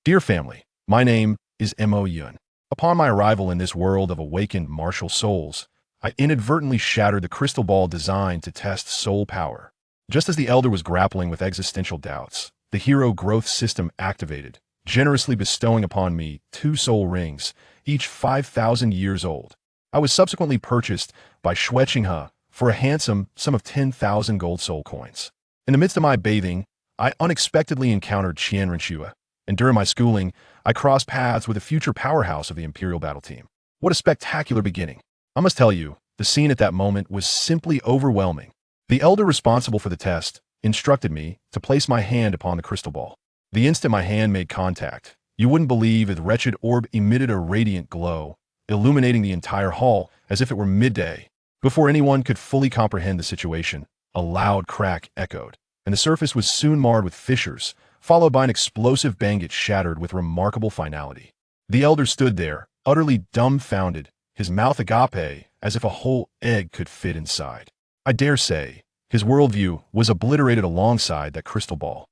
Dear family, my name is Mo Yun. Upon my arrival in this world of awakened martial souls, I inadvertently shattered the crystal ball designed to test soul power. Just as the elder was grappling with existential doubts, the hero growth system activated, generously bestowing upon me 2 soul rings, each 5,000 years old. I was subsequently purchased by He for a handsome sum of 10,000 gold soul coins. In the midst of my bathing, I unexpectedly encountered Qianrenshua, and during my schooling, I crossed paths with a future powerhouse of the Imperial battle team. What a spectacular beginning. I must tell you, the scene at that moment was simply overwhelming. The elder responsible for the test instructed me to place my hand upon the crystal ball. The instant my hand made contact, you wouldn't believe the wretched orb emitted a radiant glow, illuminating the entire hall as if it were midday. Before anyone could fully comprehend the situation, a loud crack echoed, and the surface was soon marred with fissures, followed by an explosive bang it shattered with remarkable finality. The elder stood there, utterly dumbfounded, his mouth agape, as if a whole egg could fit inside. I dare say, his worldview was obliterated alongside that crystal ball.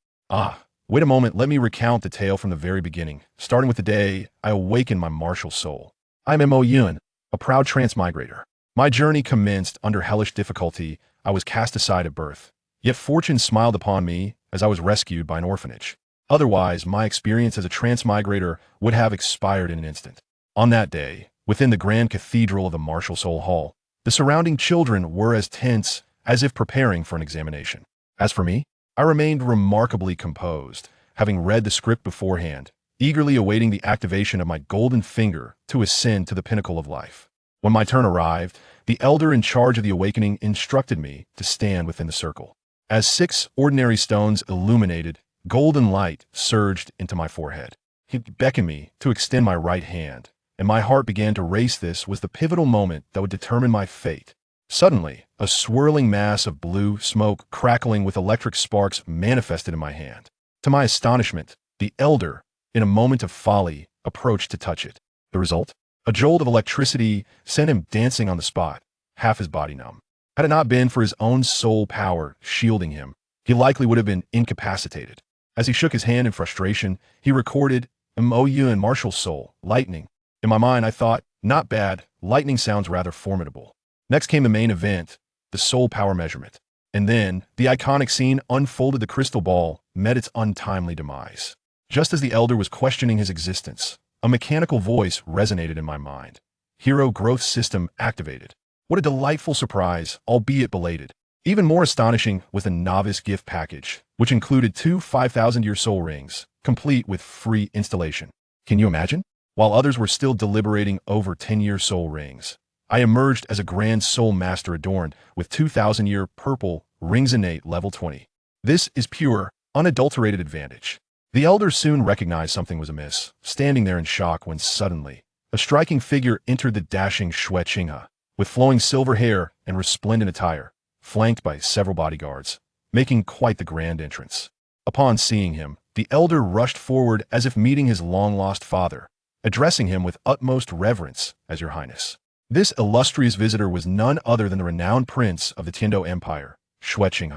Wait a moment, let me recount the tale from the very beginning, starting with the day I awakened my martial soul. I'm Mo Yun, a proud transmigrator. My journey commenced under hellish difficulty. I was cast aside at birth, yet fortune smiled upon me as I was rescued by an orphanage. Otherwise, my experience as a transmigrator would have expired in an instant. On that day, within the grand cathedral of the MartialSoul Hall, the surrounding children were as tense as if preparing for an examination. As for me, I remained remarkably composed, having read the script beforehand, eagerly awaiting the activation of my golden finger to ascend to the pinnacle of life. When my turn arrived, the elder in charge of the awakening instructed me to stand within the circle. As 6 ordinary stones illuminated, golden light surged into my forehead. He beckoned me to extend my right hand, and my heart began to race. This was the pivotal moment that would determine my fate. Suddenly, a swirling mass of blue smoke crackling with electric sparks manifested in my hand. To my astonishment, the elder, in a moment of folly, approached to touch it. The result? A jolt of electricity sent him dancing on the spot, half his body numb. Had it not been for his own soul power shielding him, he likely would have been incapacitated. As he shook his hand in frustration, he recorded Mo Yun and MartialSoul, lightning. In my mind, I thought, not bad, lightning sounds rather formidable. Next came the main event, the soul power measurement. And then, the iconic scene unfolded. The crystal ball met its untimely demise. Just as the elder was questioning his existence, a mechanical voice resonated in my mind. Hero growth system activated. What a delightful surprise, albeit belated. Even more astonishing was the novice gift package, which included 2 5,000-year soul rings, complete with free installation. Can you imagine? While others were still deliberating over 10-year soul rings, I emerged as a grand soul master adorned with 2,000-year purple rings innate level 20. This is pure, unadulterated advantage. The elder soon recognized something was amiss, standing there in shock when suddenly, a striking figure entered the dashing He, with flowing silver hair and resplendent attire, flanked by several bodyguards, making quite the grand entrance. Upon seeing him, the elder rushed forward as if meeting his long-lost father, addressing him with utmost reverence as Your Highness. This illustrious visitor was none other than the renowned prince of the Tiando Empire, He.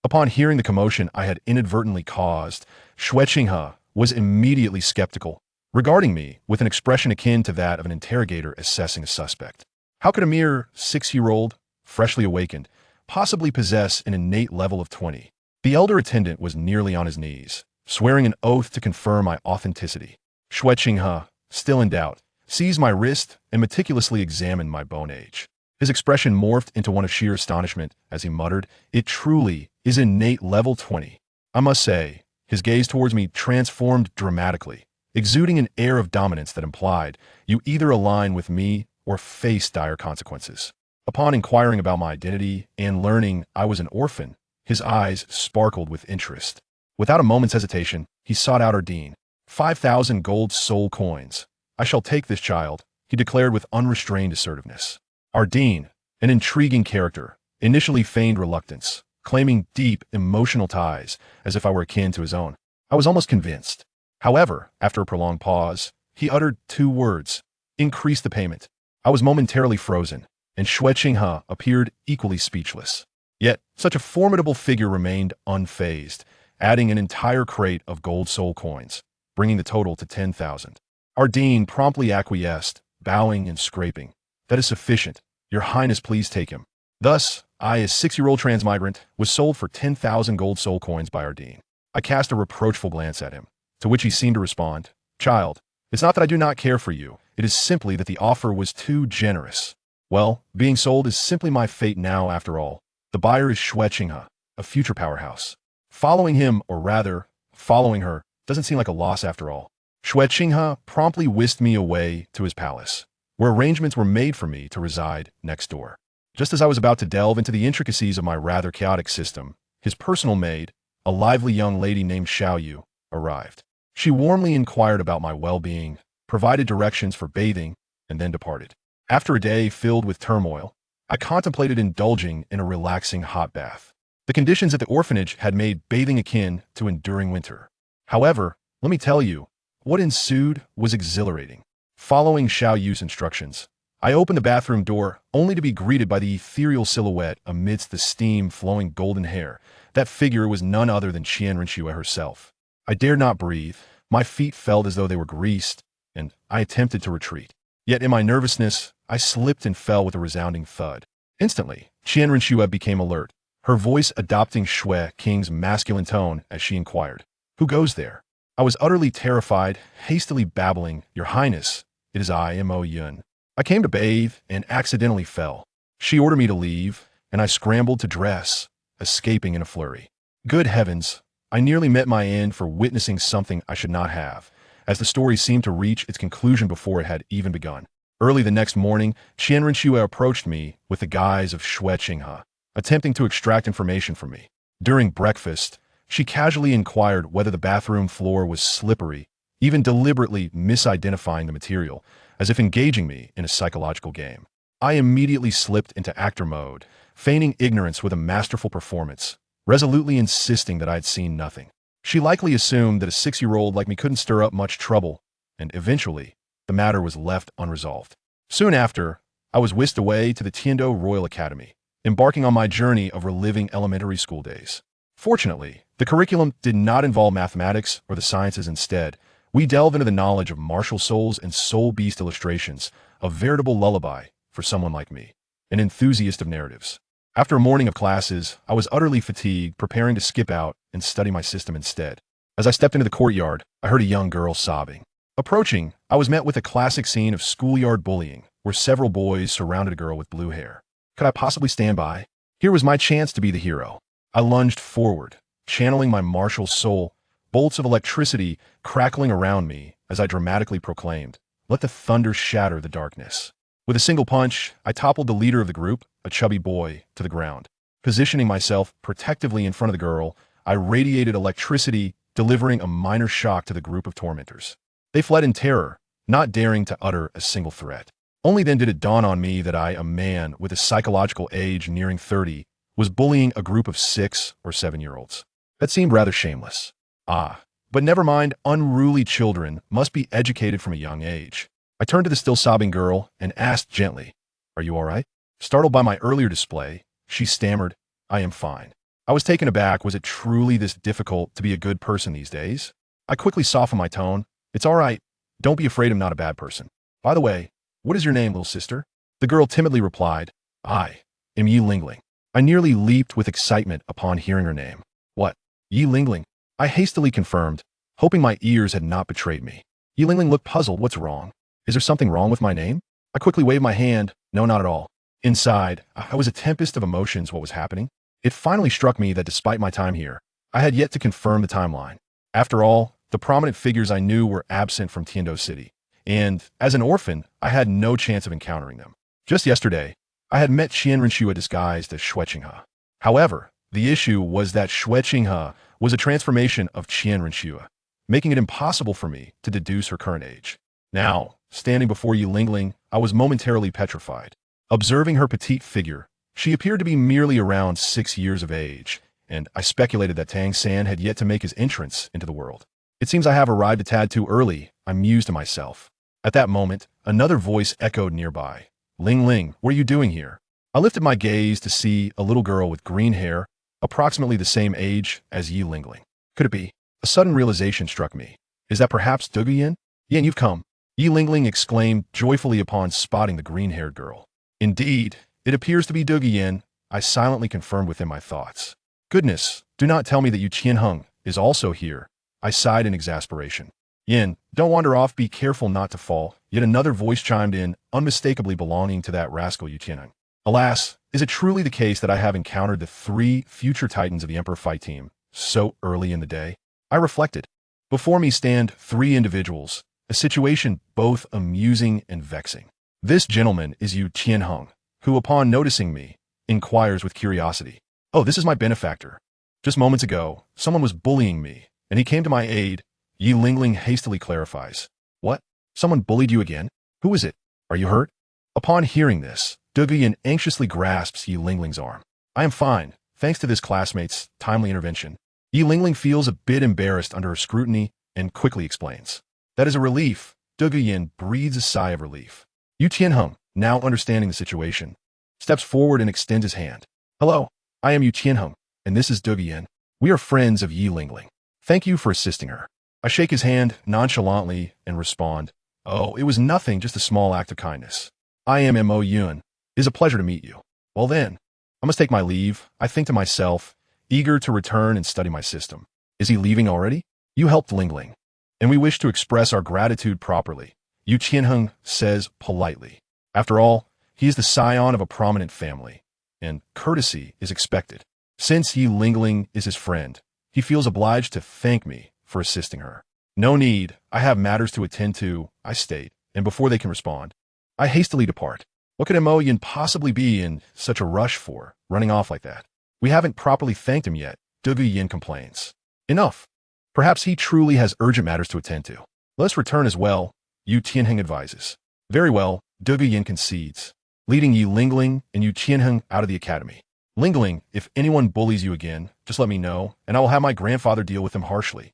Upon hearing the commotion I had inadvertently caused, He was immediately skeptical, regarding me with an expression akin to that of an interrogator assessing a suspect. How could a mere 6-year-old, freshly awakened, possibly possess an innate level of 20? The elder attendant was nearly on his knees, swearing an oath to confirm my authenticity. He, still in doubt, seized my wrist and meticulously examined my bone age. His expression morphed into one of sheer astonishment as he muttered, "It truly is innate level 20. I must say, his gaze towards me transformed dramatically, exuding an air of dominance that implied you either align with me or face dire consequences. Upon inquiring about my identity and learning I was an orphan, his eyes sparkled with interest. Without a moment's hesitation, he sought out our dean. 5,000 gold soul coins. I shall take this child, he declared with unrestrained assertiveness. Our dean, an intriguing character, initially feigned reluctance, claiming deep emotional ties as if I were akin to his own. I was almost convinced. However, after a prolonged pause, he uttered 2 words, "Increase the payment." I was momentarily frozen, and He appeared equally speechless. Yet, such a formidable figure remained unfazed, adding an entire crate of gold soul coins. bringing the total to 10,000. Our dean promptly acquiesced, bowing and scraping. That is sufficient. Your Highness, please take him. Thus, I, a 6-year-old transmigrant, was sold for 10,000 gold soul coins by our dean. I cast a reproachful glance at him, to which he seemed to respond, "Child, it's not that I do not care for you. It is simply that the offer was too generous. Well, being sold is simply my fate now after all. The buyer is Xue Qinghe, a future powerhouse. Following him, or rather, following her, doesn't seem like a loss after all." Xue Qinghe promptly whisked me away to his palace, where arrangements were made for me to reside next door. Just as I was about to delve into the intricacies of my rather chaotic system, his personal maid, a lively young lady named Xiaoyu, arrived. She warmly inquired about my well-being, provided directions for bathing, and then departed. After a day filled with turmoil, I contemplated indulging in a relaxing hot bath. The conditions at the orphanage had made bathing akin to enduring winter. However, let me tell you, what ensued was exhilarating. Following Xiaoyu's instructions, I opened the bathroom door only to be greeted by the ethereal silhouette amidst the steam-flowing golden hair. That figure was none other than Qianrenxue herself. I dared not breathe. My feet felt as though they were greased, and I attempted to retreat. Yet in my nervousness, I slipped and fell with a resounding thud. Instantly, Qianrenxue became alert, her voice adopting Xue Qing's masculine tone as she inquired, "Who goes there?" I was utterly terrified, hastily babbling, "Your Highness, it is I, Mo Yun. I came to bathe and accidentally fell." She ordered me to leave, and I scrambled to dress, escaping in a flurry. Good heavens, I nearly met my end for witnessing something I should not have, as the story seemed to reach its conclusion before it had even begun. Early the next morning, Qianrenxue approached me with the guise of Xue Qinghe, attempting to extract information from me. During breakfast, she casually inquired whether the bathroom floor was slippery, even deliberately misidentifying the material, as if engaging me in a psychological game. I immediately slipped into actor mode, feigning ignorance with a masterful performance, resolutely insisting that I had seen nothing. She likely assumed that a 6-year-old like me couldn't stir up much trouble, and eventually, the matter was left unresolved. Soon after, I was whisked away to the Tiando Royal Academy, embarking on my journey of reliving elementary school days. Fortunately, the curriculum did not involve mathematics or the sciences. Instead, we delve into the knowledge of martial souls and soul beast illustrations, a veritable lullaby for someone like me, an enthusiast of narratives. After a morning of classes, I was utterly fatigued, preparing to skip out and study my system instead. As I stepped into the courtyard, I heard a young girl sobbing. Approaching, I was met with a classic scene of schoolyard bullying, where several boys surrounded a girl with blue hair. Could I possibly stand by? Here was my chance to be the hero. I lunged forward, channeling my martial soul, bolts of electricity crackling around me as I dramatically proclaimed, "Let the thunder shatter the darkness." With a single punch, I toppled the leader of the group, a chubby boy, to the ground. Positioning myself protectively in front of the girl, I radiated electricity, delivering a minor shock to the group of tormentors. They fled in terror, not daring to utter a single threat. Only then did it dawn on me that I, a man with a psychological age nearing 30, was bullying a group of 6 or 7-year-olds. That seemed rather shameless. But never mind, unruly children must be educated from a young age. I turned to the still sobbing girl and asked gently, "Are you all right?" Startled by my earlier display, she stammered, "I am fine." I was taken aback. Was it truly this difficult to be a good person these days? I quickly softened my tone. "It's all right. Don't be afraid I'm not a bad person. By the way, what is your name, little sister?" The girl timidly replied, "I am Yi Lingling." I nearly leaped with excitement upon hearing her name. "What? Yi Lingling?" I hastily confirmed, hoping my ears had not betrayed me. Yi Lingling looked puzzled. "What's wrong? Is there something wrong with my name?" I quickly waved my hand. "No, not at all." Inside, I was a tempest of emotions. What was happening? It finally struck me that despite my time here, I had yet to confirm the timeline. After all, the prominent figures I knew were absent from Tiando City, and as an orphan, I had no chance of encountering them. Just yesterday, I had met Qianrenxue disguised as Xue Qinghe. However, the issue was that Xue Qinghe was a transformation of Qianrenxue, making it impossible for me to deduce her current age. Now, standing before Yi Lingling, I was momentarily petrified. Observing her petite figure, she appeared to be merely around 6 years of age, and I speculated that Tang San had yet to make his entrance into the world. It seems I have arrived a tad too early, I mused to myself. At that moment, another voice echoed nearby. "Ling Ling, what are you doing here?" I lifted my gaze to see a little girl with green hair, approximately the same age as Yi Lingling. Could it be? A sudden realization struck me. Is that perhaps Douluo Yin? Yin, you've come. Yi Lingling exclaimed joyfully upon spotting the green-haired girl. Indeed, it appears to be Douluo Yin, I silently confirmed within my thoughts. Goodness, do not tell me that Yu Qianheng is also here. I sighed in exasperation. Yin, don't wander off, be careful not to fall. Yet another voice chimed in, unmistakably belonging to that rascal Yu Qianheng. Alas, is it truly the case that I have encountered the 3 future titans of the Emperor fight team so early in the day? I reflected. Before me stand 3 individuals, a situation both amusing and vexing. This gentleman is Yu Qianheng, who upon noticing me, inquires with curiosity. Oh, this is my benefactor. Just moments ago, someone was bullying me, and he came to my aid. Yi Lingling hastily clarifies. What? Someone bullied you again? Who is it? Are you hurt? Upon hearing this, Douluo Yin anxiously grasps Yi Lingling's arm. I am fine, thanks to this classmate's timely intervention. Yi Lingling feels a bit embarrassed under her scrutiny and quickly explains. That is a relief. Douluo Yin breathes a sigh of relief. Yu Qianheng, now understanding the situation, steps forward and extends his hand. Hello, I am Yu Qianheng, and this is Douluo Yin. We are friends of Yi Lingling. Thank you for assisting her. I shake his hand nonchalantly and respond, oh, it was nothing, just a small act of kindness. I am Mo Yun. It is a pleasure to meet you. Well then, I must take my leave, I think to myself, eager to return and study my system. Is he leaving already? You helped Lingling, and we wish to express our gratitude properly, Yu Qianheng says politely. After all, he is the scion of a prominent family, and courtesy is expected. Since Yi Lingling is his friend, he feels obliged to thank me for assisting her. No need, I have matters to attend to, I state, and before they can respond, I hastily depart. What could Mo Yin possibly be in such a rush for, running off like that? We haven't properly thanked him yet, Douluo Yin complains. Enough. Perhaps he truly has urgent matters to attend to. Let's return as well, Yu Qianheng advises. Very well, Douluo Yin concedes, leading Yi Lingling and Yu Qianheng out of the academy. Lingling, if anyone bullies you again, just let me know, and I will have my grandfather deal with him harshly.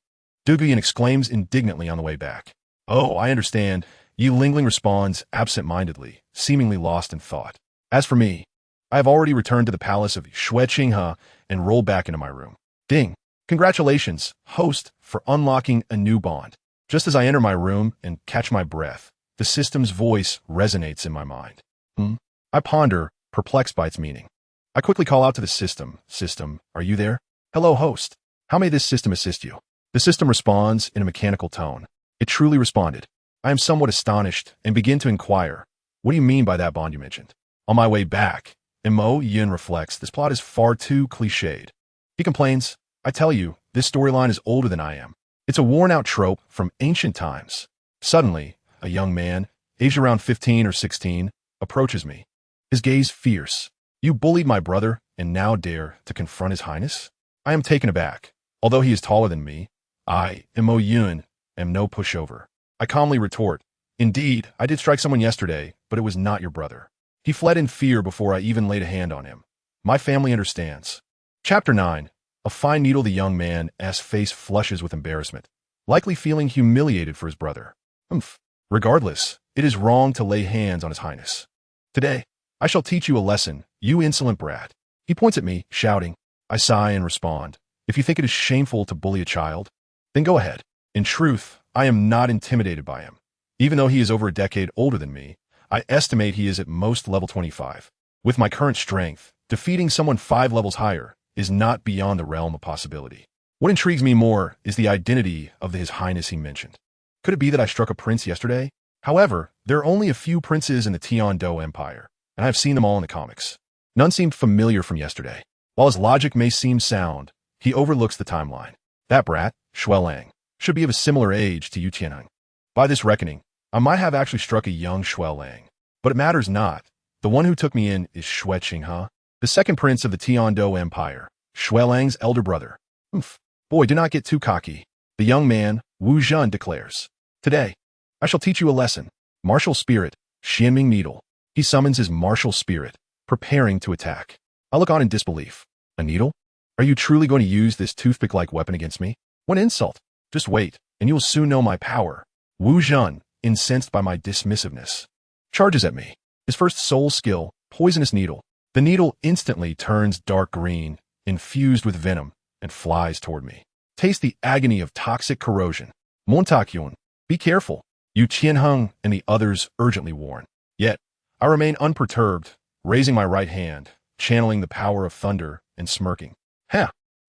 Douluo Yin exclaims indignantly on the way back. Oh, I understand. Yi Lingling responds absent-mindedly, seemingly lost in thought. As for me, I have already returned to the palace of Shui Qinghe and rolled back into my room. Ding! Congratulations, host, for unlocking a new bond. Just as I enter my room and catch my breath, the system's voice resonates in my mind. I ponder, perplexed by its meaning. I quickly call out to the system. System, are you there? Hello, host. How may this system assist you? The system responds in a mechanical tone. It truly responded. I am somewhat astonished and begin to inquire. What do you mean by that bond you mentioned? On my way back, Mo Yin reflects, this plot is far too cliched. He complains, I tell you, this storyline is older than I am. It's a worn-out trope from ancient times. Suddenly, a young man, aged around 15 or 16, approaches me. His gaze fierce. You bullied my brother and now dare to confront his highness? I am taken aback. Although he is taller than me, I, Mo Yun, am no pushover. I calmly retort, indeed, I did strike someone yesterday, but it was not your brother. He fled in fear before I even laid a hand on him. My family understands. Chapter 9. A fine needle. The young man's face flushes with embarrassment, likely feeling humiliated for his brother. Regardless, it is wrong to lay hands on his highness. Today, I shall teach you a lesson, you insolent brat. He points at me, shouting. I sigh and respond. If you think it is shameful to bully a child, then go ahead. In truth, I am not intimidated by him. Even though he is over a decade older than me, I estimate he is at most level 25. With my current strength, defeating someone 5 levels higher is not beyond the realm of possibility. What intrigues me more is the identity of his highness he mentioned. Could it be that I struck a prince yesterday? However, there are only a few princes in the Tian-Do Empire, and I have seen them all in the comics. None seemed familiar from yesterday. While his logic may seem sound, he overlooks the timeline. That brat, Shui Lang, should be of a similar age to Yu Qianheng. By this reckoning, I might have actually struck a young Shui Lang. But it matters not. The one who took me in is Shui Qinghe, the second prince of the Tian-Do Empire, Shui Lang's elder brother. Boy, do not get too cocky. The young man, Wu Zhen, declares. Today, I shall teach you a lesson. Martial spirit, Xianming needle. He summons his martial spirit, preparing to attack. I look on in disbelief. A needle? Are you truly going to use this toothpick-like weapon against me? What insult! Just wait, and you will soon know my power. Wu Zhen, incensed by my dismissiveness, charges at me. His first soul skill, poisonous needle. The needle instantly turns dark green, infused with venom, and flies toward me. Taste the agony of toxic corrosion. Montakyun, be careful, Yu Qianheng and the others urgently warn. Yet, I remain unperturbed, raising my right hand, channeling the power of thunder, and smirking.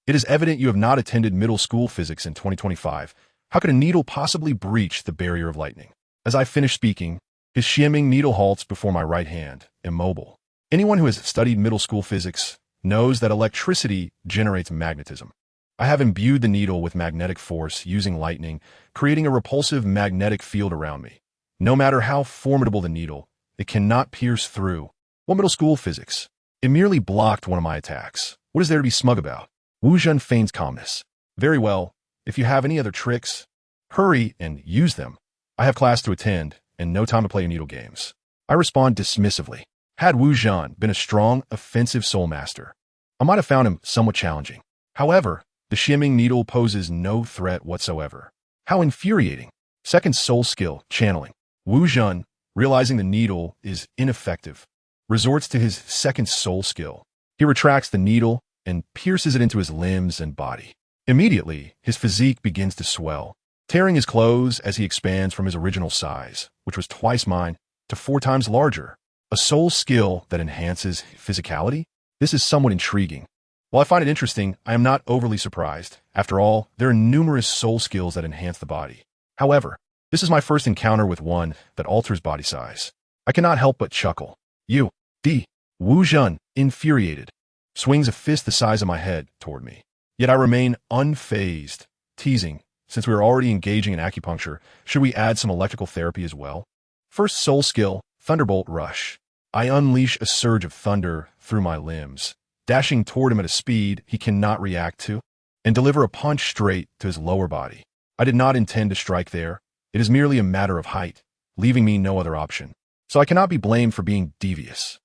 It is evident you have not attended middle school physics in 2025. How could a needle possibly breach the barrier of lightning? As I finish speaking, his shimming needle halts before my right hand, immobile. Anyone who has studied middle school physics knows that electricity generates magnetism. I have imbued the needle with magnetic force using lightning, creating a repulsive magnetic field around me. No matter how formidable the needle, it cannot pierce through. What middle school physics? It merely blocked one of my attacks. What is there to be smug about? Wu Zhen feigns calmness. Very well. If you have any other tricks, hurry and use them. I have class to attend and no time to play needle games. I respond dismissively. Had Wu Zhen been a strong, offensive soul master, I might have found him somewhat challenging. However, the shimming needle poses no threat whatsoever. How infuriating. Second soul skill, channeling. Wu Zhen, realizing the needle is ineffective, resorts to his second soul skill. He retracts the needle and pierces it into his limbs and body. Immediately, his physique begins to swell, tearing his clothes as he expands from his original size, which was twice mine, to 4 times larger. A soul skill that enhances physicality? This is somewhat intriguing. While I find it interesting, I am not overly surprised. After all, there are numerous soul skills that enhance the body. However, this is my first encounter with one that alters body size. I cannot help but chuckle. Wu Zhen, infuriated, swings a fist the size of my head toward me. Yet I remain unfazed, teasing, since we are already engaging in acupuncture, should we add some electrical therapy as well? First soul skill, Thunderbolt Rush. I unleash a surge of thunder through my limbs, dashing toward him at a speed he cannot react to, and deliver a punch straight to his lower body. I did not intend to strike there. It is merely a matter of height, leaving me no other option. So I cannot be blamed for being devious.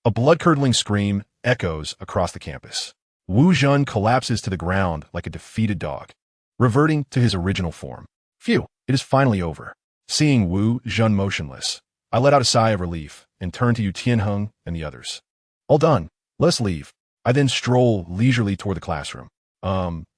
A blood-curdling scream echoes across the campus. Wu Zhen collapses to the ground like a defeated dog, reverting to his original form. Phew, it is finally over. Seeing Wu Zhen motionless, I let out a sigh of relief and turned to Yu Tianheng and the others. All done. Let's leave. I then stroll leisurely toward the classroom.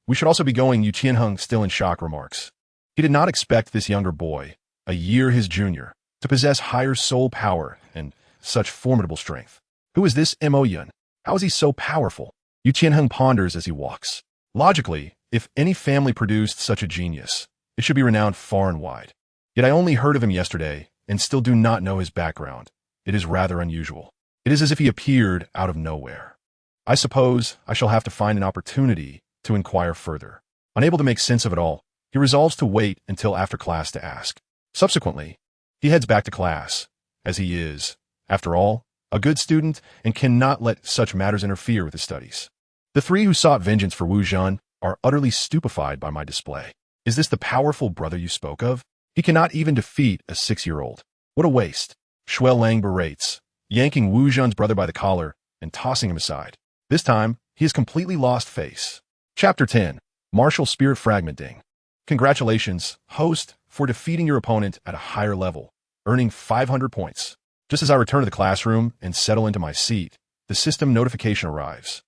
We should also be going, Yu Tianheng, still in shock, remarks. He did not expect this younger boy, a year his junior, to possess higher soul power and such formidable strength. Who is this Mo Yun? How is he so powerful? Yu Tianheng ponders as he walks. Logically, if any family produced such a genius, it should be renowned far and wide. Yet I only heard of him yesterday and still do not know his background. It is rather unusual. It is as if he appeared out of nowhere. I suppose I shall have to find an opportunity to inquire further. Unable to make sense of it all, he resolves to wait until after class to ask. Subsequently, he heads back to class, as he is, after all, a good student and cannot let such matters interfere with his studies. The 3 who sought vengeance for Wu Zhen are utterly stupefied by my display. Is this the powerful brother you spoke of? He cannot even defeat a 6-year-old. What a waste. Shui Lang berates, yanking Wu Zhen's brother by the collar and tossing him aside. This time, he has completely lost face. Chapter 10. Martial Spirit Fragmenting. Congratulations, host, for defeating your opponent at a higher level, earning 500 points. Just as I return to the classroom and settle into my seat, the system notification arrives.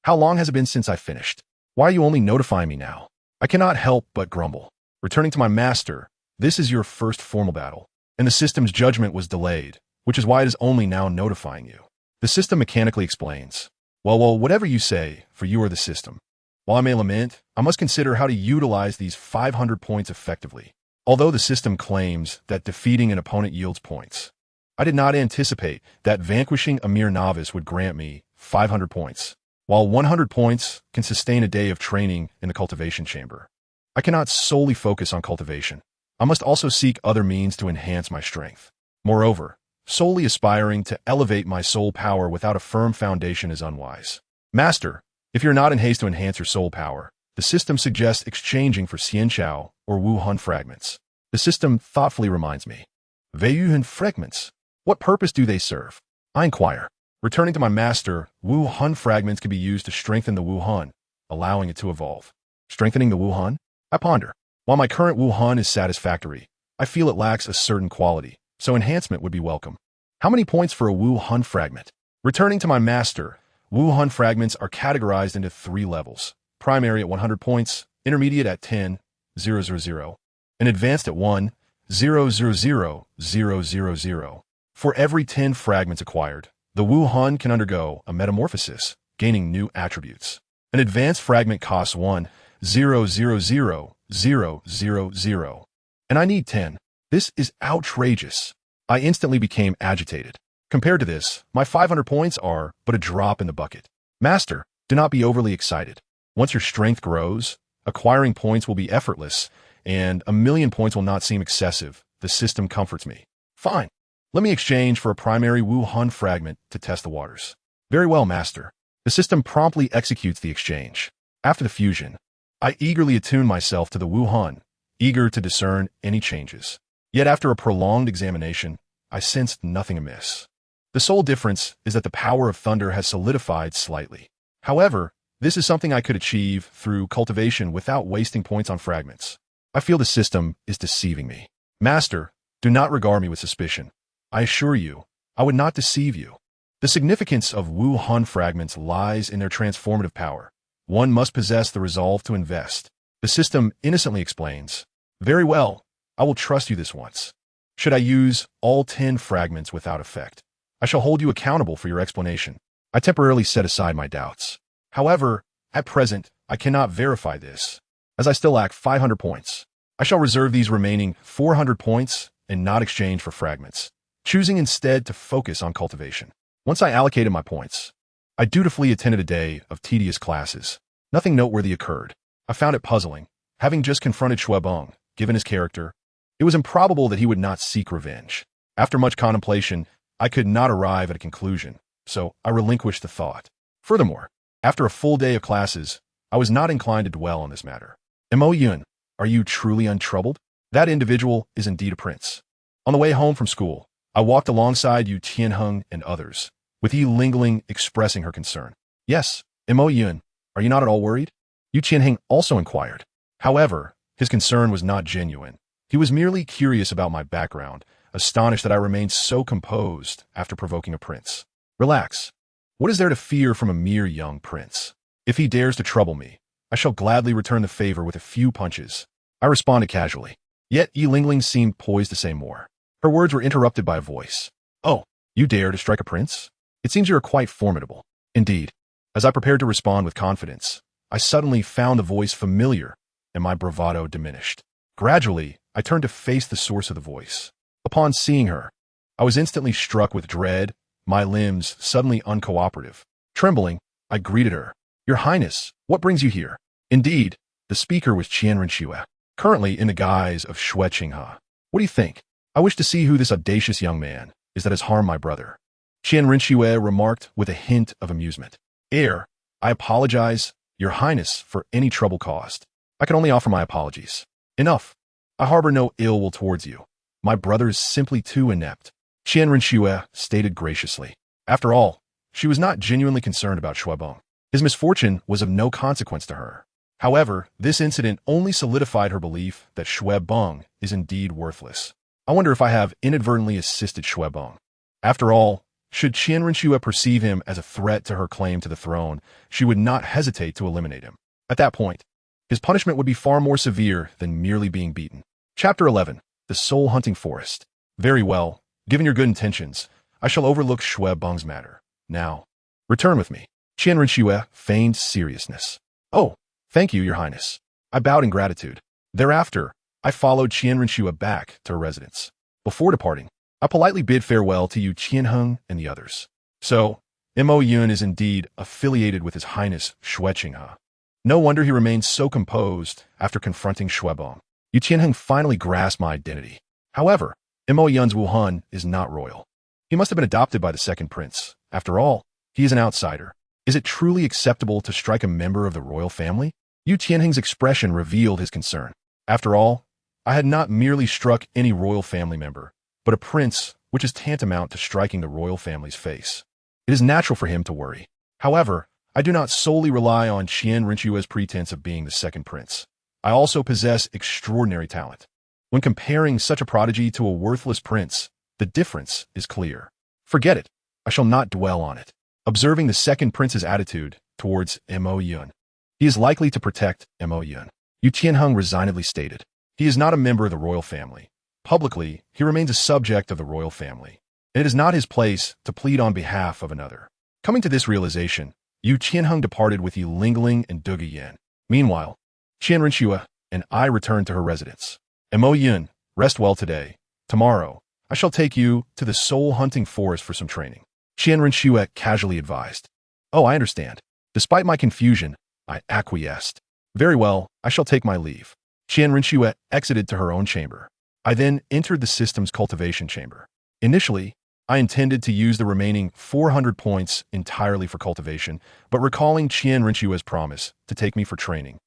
How long has it been since I finished? Why are you only notifying me now? I cannot help but grumble. Returning to my master, this is your first formal battle, and the system's judgment was delayed, which is why it is only now notifying you. The system mechanically explains. Well, whatever you say, for you are the system. While I may lament, I must consider how to utilize these 500 points effectively. Although the system claims that defeating an opponent yields points, I did not anticipate that vanquishing a mere novice would grant me 500 points, while 100 points can sustain a day of training in the cultivation chamber. I cannot solely focus on cultivation. I must also seek other means to enhance my strength. Moreover, solely aspiring to elevate my soul power without a firm foundation is unwise. Master, if you're not in haste to enhance your soul power, the system suggests exchanging for Xianqiao or Wu Hun fragments. The system thoughtfully reminds me. Wu Hun fragments? What purpose do they serve? I inquire. Returning to my master, Wu Hun fragments can be used to strengthen the Wu Hun, allowing it to evolve. Strengthening the Wu Hun? I ponder. While my current Wu Hun is satisfactory, I feel it lacks a certain quality, so enhancement would be welcome. How many points for a Wu Hun fragment? Returning to my master, Wu Hun fragments are categorized into 3 levels. Primary at 100 points, intermediate at 10, 000, and advanced at 1, 000,000. For every 10 fragments acquired, the Wu Hun can undergo a metamorphosis, gaining new attributes. An advanced fragment costs 1, 000,000, and I need 10. This is outrageous. I instantly became agitated. Compared to this, my 500 points are but a drop in the bucket. Master, do not be overly excited. Once your strength grows, acquiring points will be effortless, and 1,000,000 points will not seem excessive. The system comforts me. Fine. Let me exchange for a primary Wu Hun fragment to test the waters. Very well, Master. The system promptly executes the exchange. After the fusion, I eagerly attune myself to the Wu Hun, eager to discern any changes. Yet after a prolonged examination, I sensed nothing amiss. The sole difference is that the power of thunder has solidified slightly. However, this is something I could achieve through cultivation without wasting points on fragments. I feel the system is deceiving me. Master, do not regard me with suspicion. I assure you, I would not deceive you. The significance of Wu Hun fragments lies in their transformative power. One must possess the resolve to invest. The system innocently explains, very well, I will trust you this once. Should I use all 10 fragments without effect, I shall hold you accountable for your explanation. I temporarily set aside my doubts. However, at present, I cannot verify this, as I still lack 500 points. I shall reserve these remaining 400 points and not exchange for fragments, choosing instead to focus on cultivation. Once I allocated my points, I dutifully attended a day of tedious classes. Nothing noteworthy occurred. I found it puzzling. Having just confronted Shuebong, given his character, it was improbable that he would not seek revenge. After much contemplation, I could not arrive at a conclusion, so I relinquished the thought. Furthermore, after a full day of classes, I was not inclined to dwell on this matter. Mo Yun, are you truly untroubled? That individual is indeed a prince. On the way home from school, I walked alongside Yu Tianheng and others, with Yi Lingling expressing her concern. Yes, Mo Yun, are you not at all worried? Yu Tianheng also inquired. However, his concern was not genuine. He was merely curious about my background, astonished that I remained so composed after provoking a prince. Relax. What is there to fear from a mere young prince? If he dares to trouble me, I shall gladly return the favor with a few punches. I responded casually. Yet Yi Lingling seemed poised to say more. Her words were interrupted by a voice. Oh, you dare to strike a prince? It seems you are quite formidable. Indeed. As I prepared to respond with confidence, I suddenly found the voice familiar, and my bravado diminished. Gradually, I turned to face the source of the voice. Upon seeing her, I was instantly struck with dread, my limbs suddenly uncooperative. Trembling, I greeted her. Your Highness, what brings you here? Indeed, the speaker was Qian Renxue, currently in the guise of Xue Qinghe. What do you think? I wish to see who this audacious young man is that has harmed my brother. Qian Renxue remarked with a hint of amusement. I apologize, Your Highness, for any trouble caused. I can only offer my apologies. Enough. I harbor no ill will towards you. My brother is simply too inept. Qian Renxue stated graciously. After all, she was not genuinely concerned about Shuebong. His misfortune was of no consequence to her. However, this incident only solidified her belief that Shuebong is indeed worthless. I wonder if I have inadvertently assisted Shuebong. After all, should Qian Renxue perceive him as a threat to her claim to the throne, she would not hesitate to eliminate him. At that point, his punishment would be far more severe than merely being beaten. Chapter 11. The Soul-Hunting Forest. Very well. Given your good intentions, I shall overlook Shuebong's matter. Now, return with me. Qian Renxue feigned seriousness. Oh, thank you, Your Highness. I bowed in gratitude. Thereafter, I followed Qian Renxue back to her residence. Before departing, I politely bid farewell to Yu Tianheng and the others. So, Mo Yun is indeed affiliated with His Highness Xue Qinghe. No wonder he remained so composed after confronting Shuebong. Yu Tianheng finally grasped my identity. However, Mo Yun's Wu Hun is not royal. He must have been adopted by the second prince. After all, he is an outsider. Is it truly acceptable to strike a member of the royal family? Yu Tianheng's expression revealed his concern. After all, I had not merely struck any royal family member, but a prince, which is tantamount to striking the royal family's face. It is natural for him to worry. However, I do not solely rely on Qian Renxue's pretense of being the second prince. I also possess extraordinary talent. When comparing such a prodigy to a worthless prince, the difference is clear. Forget it. I shall not dwell on it. Observing the second prince's attitude towards Mo Yun, he is likely to protect Mo Yun. Yu Tianheng resignedly stated. He is not a member of the royal family. Publicly, he remains a subject of the royal family. And it is not his place to plead on behalf of another. Coming to this realization, Yu Tianheng departed with Yu Lingling and Duge Yan. Meanwhile, Qian Renxue and I returned to her residence. Mo Yun, rest well today. Tomorrow, I shall take you to the soul-hunting forest for some training. Qian Renxue casually advised. Oh, I understand. Despite my confusion, I acquiesced. Very well, I shall take my leave. Qian Renxue exited to her own chamber. I then entered the system's cultivation chamber. Initially, I intended to use the remaining 400 points entirely for cultivation, but recalling Qian Renxue's promise to take me for training,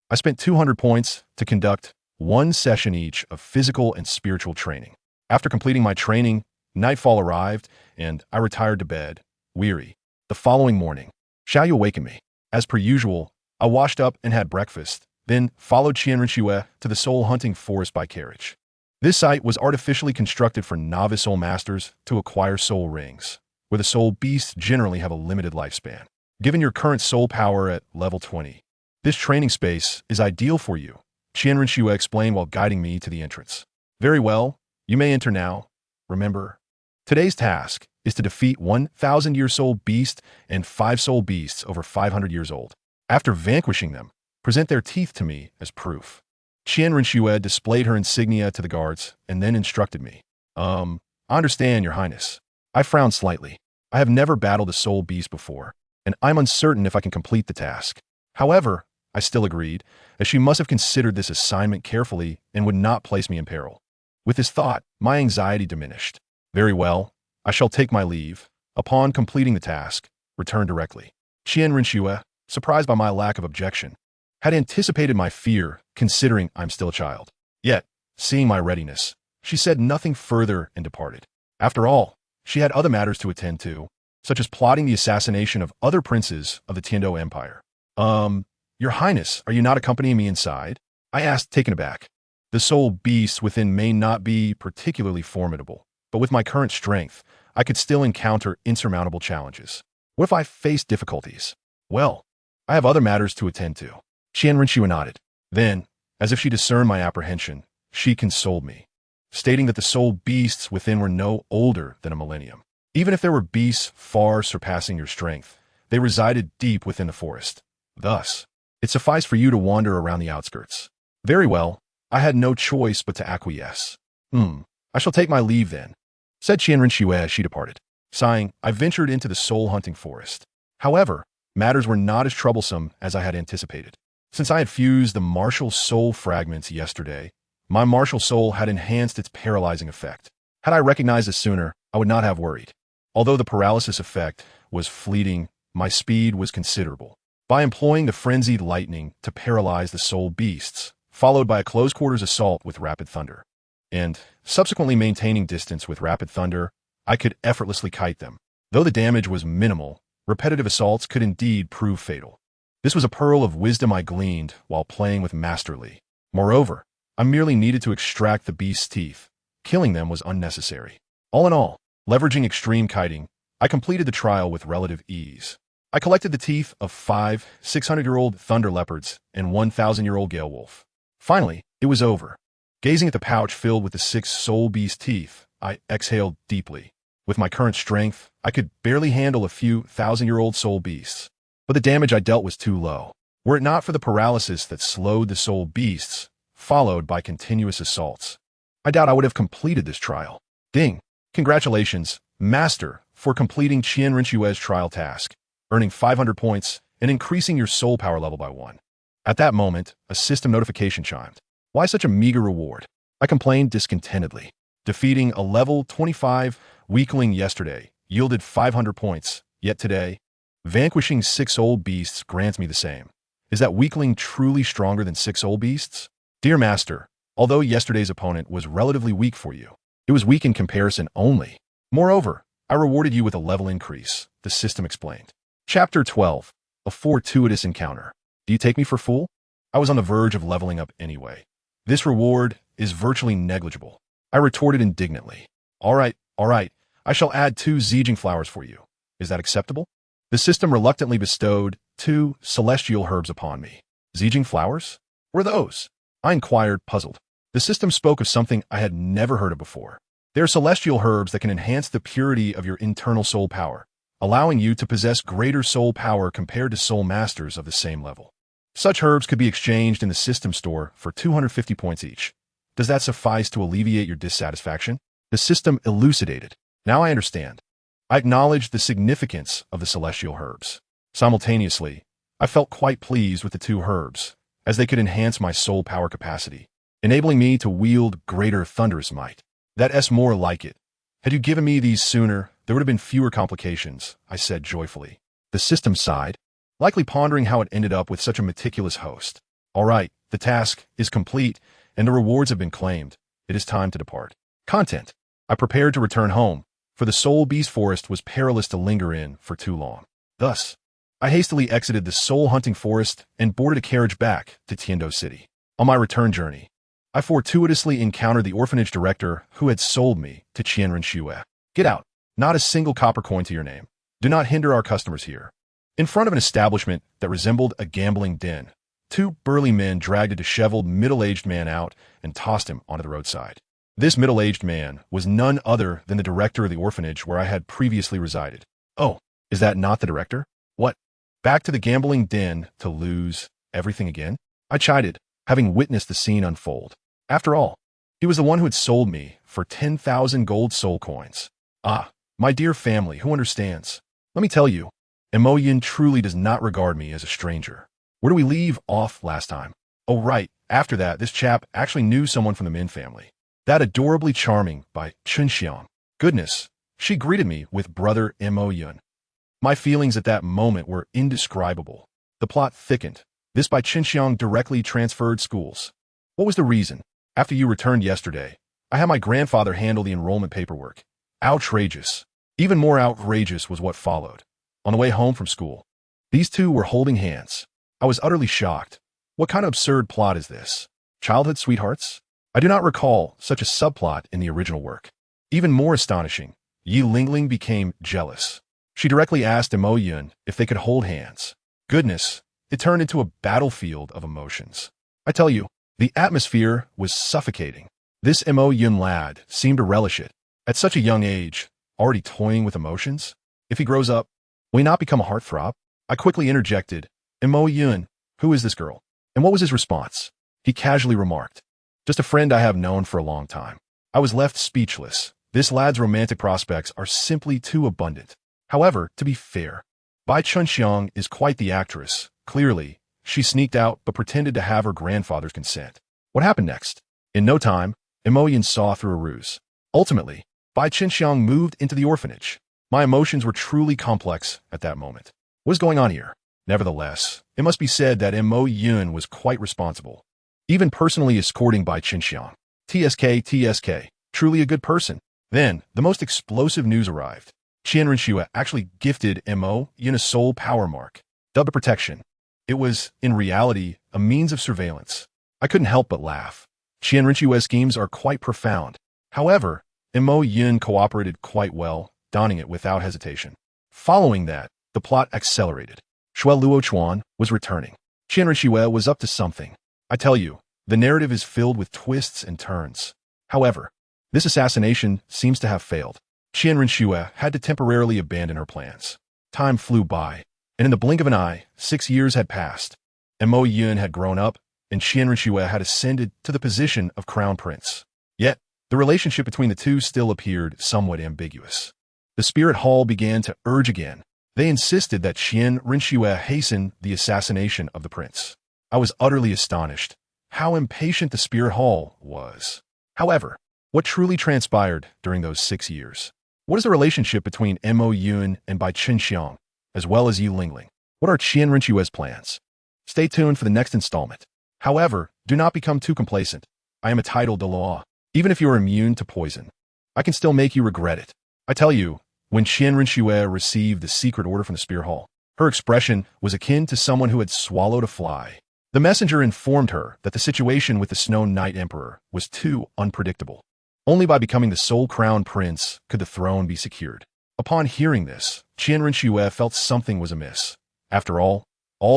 I spent 200 points to conduct one session each of physical and spiritual training. After completing my training, nightfall arrived, and I retired to bed, weary. The following morning, Xiaoyu awakened me. As per usual, I washed up and had breakfast, then followed Qian Renxue to the soul-hunting forest by carriage. This site was artificially constructed for novice soul masters to acquire soul rings, where the soul beasts generally have a limited lifespan. Given your current soul power at level 20, this training space is ideal for you, Qian Renxue explained while guiding me to the entrance. Very well, you may enter now. Remember, today's task is to defeat 1,000-year soul beast and 5 soul beasts over 500 years old. After vanquishing them, present their teeth to me as proof. Qian Renxue displayed her insignia to the guards and then instructed me. I understand, Your Highness. I frowned slightly. I have never battled a soul beast before, and I'm uncertain if I can complete the task. However, I still agreed, as she must have considered this assignment carefully and would not place me in peril. With this thought, my anxiety diminished. Very well, I shall take my leave. Upon completing the task, return directly. Qian Renxue, surprised by my lack of objection, had anticipated my fear, considering I'm still a child. Yet, seeing my readiness, she said nothing further and departed. After all, she had other matters to attend to, such as plotting the assassination of other princes of the Tiando Empire. Your Highness, are you not accompanying me inside? I asked, taken aback. The soul beasts within may not be particularly formidable, but with my current strength, I could still encounter insurmountable challenges. What if I face difficulties? Well, I have other matters to attend to. Qian Renxue nodded. Then, as if she discerned my apprehension, she consoled me, stating that the soul beasts within were no older than a millennium. Even if there were beasts far surpassing your strength, they resided deep within the forest. Thus, it sufficed for you to wander around the outskirts. Very well, I had no choice but to acquiesce. I shall take my leave then, said Qian Renxue as she departed. Sighing, I ventured into the soul-hunting forest. However, matters were not as troublesome as I had anticipated. Since I had fused the MartialSoul fragments yesterday, my MartialSoul had enhanced its paralyzing effect. Had I recognized it sooner, I would not have worried. Although the paralysis effect was fleeting, my speed was considerable. By employing the frenzied lightning to paralyze the soul beasts, followed by a close-quarters assault with rapid thunder, and subsequently maintaining distance with rapid thunder, I could effortlessly kite them. Though the damage was minimal, repetitive assaults could indeed prove fatal. This was a pearl of wisdom I gleaned while playing with Master Li. Moreover, I merely needed to extract the beast's teeth. Killing them was unnecessary. All in all, leveraging extreme kiting, I completed the trial with relative ease. I collected the teeth of 5 600-year-old thunder leopards and 1,000-year-old gale wolf. Finally, it was over. Gazing at the pouch filled with the 6 soul beast teeth, I exhaled deeply. With my current strength, I could barely handle a few 1,000-year-old soul beasts. But the damage I dealt was too low. Were it not for the paralysis that slowed the soul beasts, followed by continuous assaults, I doubt I would have completed this trial. Ding! Congratulations, Master, for completing Qian Renxue's trial task, earning 500 points and increasing your soul power level by 1. At that moment, a system notification chimed. Why such a meager reward? I complained discontentedly. Defeating a level 25 weakling yesterday yielded 500 points, yet today, vanquishing 6 old beasts grants me the same. Is that weakling truly stronger than 6 old beasts? Dear Master, although yesterday's opponent was relatively weak for you, it was weak in comparison only. Moreover, I rewarded you with a level increase, the system explained. Chapter 12. A Fortuitous Encounter. Do you take me for fool? I was on the verge of leveling up anyway. This reward is virtually negligible. I retorted indignantly. All right, I shall add 2 Zijing flowers for you. Is that acceptable? The system reluctantly bestowed 2 celestial herbs upon me. Zijing flowers? were those? I inquired, puzzled. The system spoke of something I had never heard of before. They are celestial herbs that can enhance the purity of your internal soul power, allowing you to possess greater soul power compared to soul masters of the same level. Such herbs could be exchanged in the system store for 250 points each. Does that suffice to alleviate your dissatisfaction? The system elucidated. Now I understand. I acknowledged the significance of the celestial herbs. Simultaneously, I felt quite pleased with the two herbs, as they could enhance my soul power capacity, enabling me to wield greater thunderous might. That's more like it. Had you given me these sooner, there would have been fewer complications, I said joyfully. The system sighed, likely pondering how it ended up with such a meticulous host. All right, the task is complete, and the rewards have been claimed. It is time to depart. Content. I prepared to return home, for the Soul Beast Forest was perilous to linger in for too long. Thus, I hastily exited the soul-hunting forest and boarded a carriage back to Tiando City. On my return journey, I fortuitously encountered the orphanage director who had sold me to Qianren Xue. Get out. Not a single copper coin to your name. Do not hinder our customers here. In front of an establishment that resembled a gambling den, two burly men dragged a disheveled middle-aged man out and tossed him onto the roadside. This middle-aged man was none other than the director of the orphanage where I had previously resided. Oh, is that not the director? What? Back to the gambling den to lose everything again? I chided, having witnessed the scene unfold. After all, he was the one who had sold me for 10,000 gold soul coins. Ah, my dear family, who understands? Let me tell you, Mo Yin truly does not regard me as a stranger. Where do we leave off last time? Oh, right. After that, this chap actually knew someone from the Min family. That adorably charming by Chun Xiang. Goodness, she greeted me with brother Mo Yun. My feelings at that moment were indescribable. The plot thickened. This by Chen Xiang directly transferred schools. What was the reason? After you returned yesterday, I had my grandfather handle the enrollment paperwork. Outrageous. Even more outrageous was what followed. On the way home from school, these two were holding hands. I was utterly shocked. What kind of absurd plot is this? Childhood sweethearts? I do not recall such a subplot in the original work. Even more astonishing, Yi Lingling became jealous. She directly asked Mo Yun if they could hold hands. Goodness, it turned into a battlefield of emotions. I tell you, the atmosphere was suffocating. This Mo Yun lad seemed to relish it. At such a young age, already toying with emotions? If he grows up, will he not become a heartthrob? I quickly interjected, Mo Yun, who is this girl? And what was his response? He casually remarked, just a friend I have known for a long time. I was left speechless. This lad's romantic prospects are simply too abundant. However, to be fair, Bai Chunxiang is quite the actress. Clearly, she sneaked out but pretended to have her grandfather's consent. What happened next? In no time, Mo Yin saw through a ruse. Ultimately, Bai Chunxiang moved into the orphanage. My emotions were truly complex at that moment. What is going on here? Nevertheless, it must be said that Mo Yun was quite responsible, even personally escorting Bai Chunxiang. TSK, truly a good person. Then, the most explosive news arrived. Qianren Xue actually gifted Mo Yun a soul power mark, dubbed a protection. It was, in reality, a means of surveillance. I couldn't help but laugh. Qianren Xue's schemes are quite profound. However, Mo Yun cooperated quite well, donning it without hesitation. Following that, the plot accelerated. Xue Luo Chuan was returning. Qianren Xue was up to something. I tell you, the narrative is filled with twists and turns. However, this assassination seems to have failed. Qianren Xue had to temporarily abandon her plans. Time flew by, and in the blink of an eye, 6 years had passed. Mo Yun had grown up, and Qianren Xue had ascended to the position of crown prince. Yet, the relationship between the two still appeared somewhat ambiguous. The spirit hall began to urge again. They insisted that Qianren Xue hasten the assassination of the prince. I was utterly astonished. How impatient the spirit hall was. However, what truly transpired during those 6 years? What is the relationship between Mo Yun and Bai Chunxiang, as well as Yi Lingling? What are Qianren Xue's plans? Stay tuned for the next installment. However, do not become too complacent. I am a titled Douluo. Even if you are immune to poison, I can still make you regret it. I tell you, when Qianren Xue received the secret order from the Spear Hall, her expression was akin to someone who had swallowed a fly. The messenger informed her that the situation with the Snow Knight Emperor was too unpredictable. Only by becoming the sole crown prince could the throne be secured. Upon hearing this, Qianren Xue felt something was amiss. After all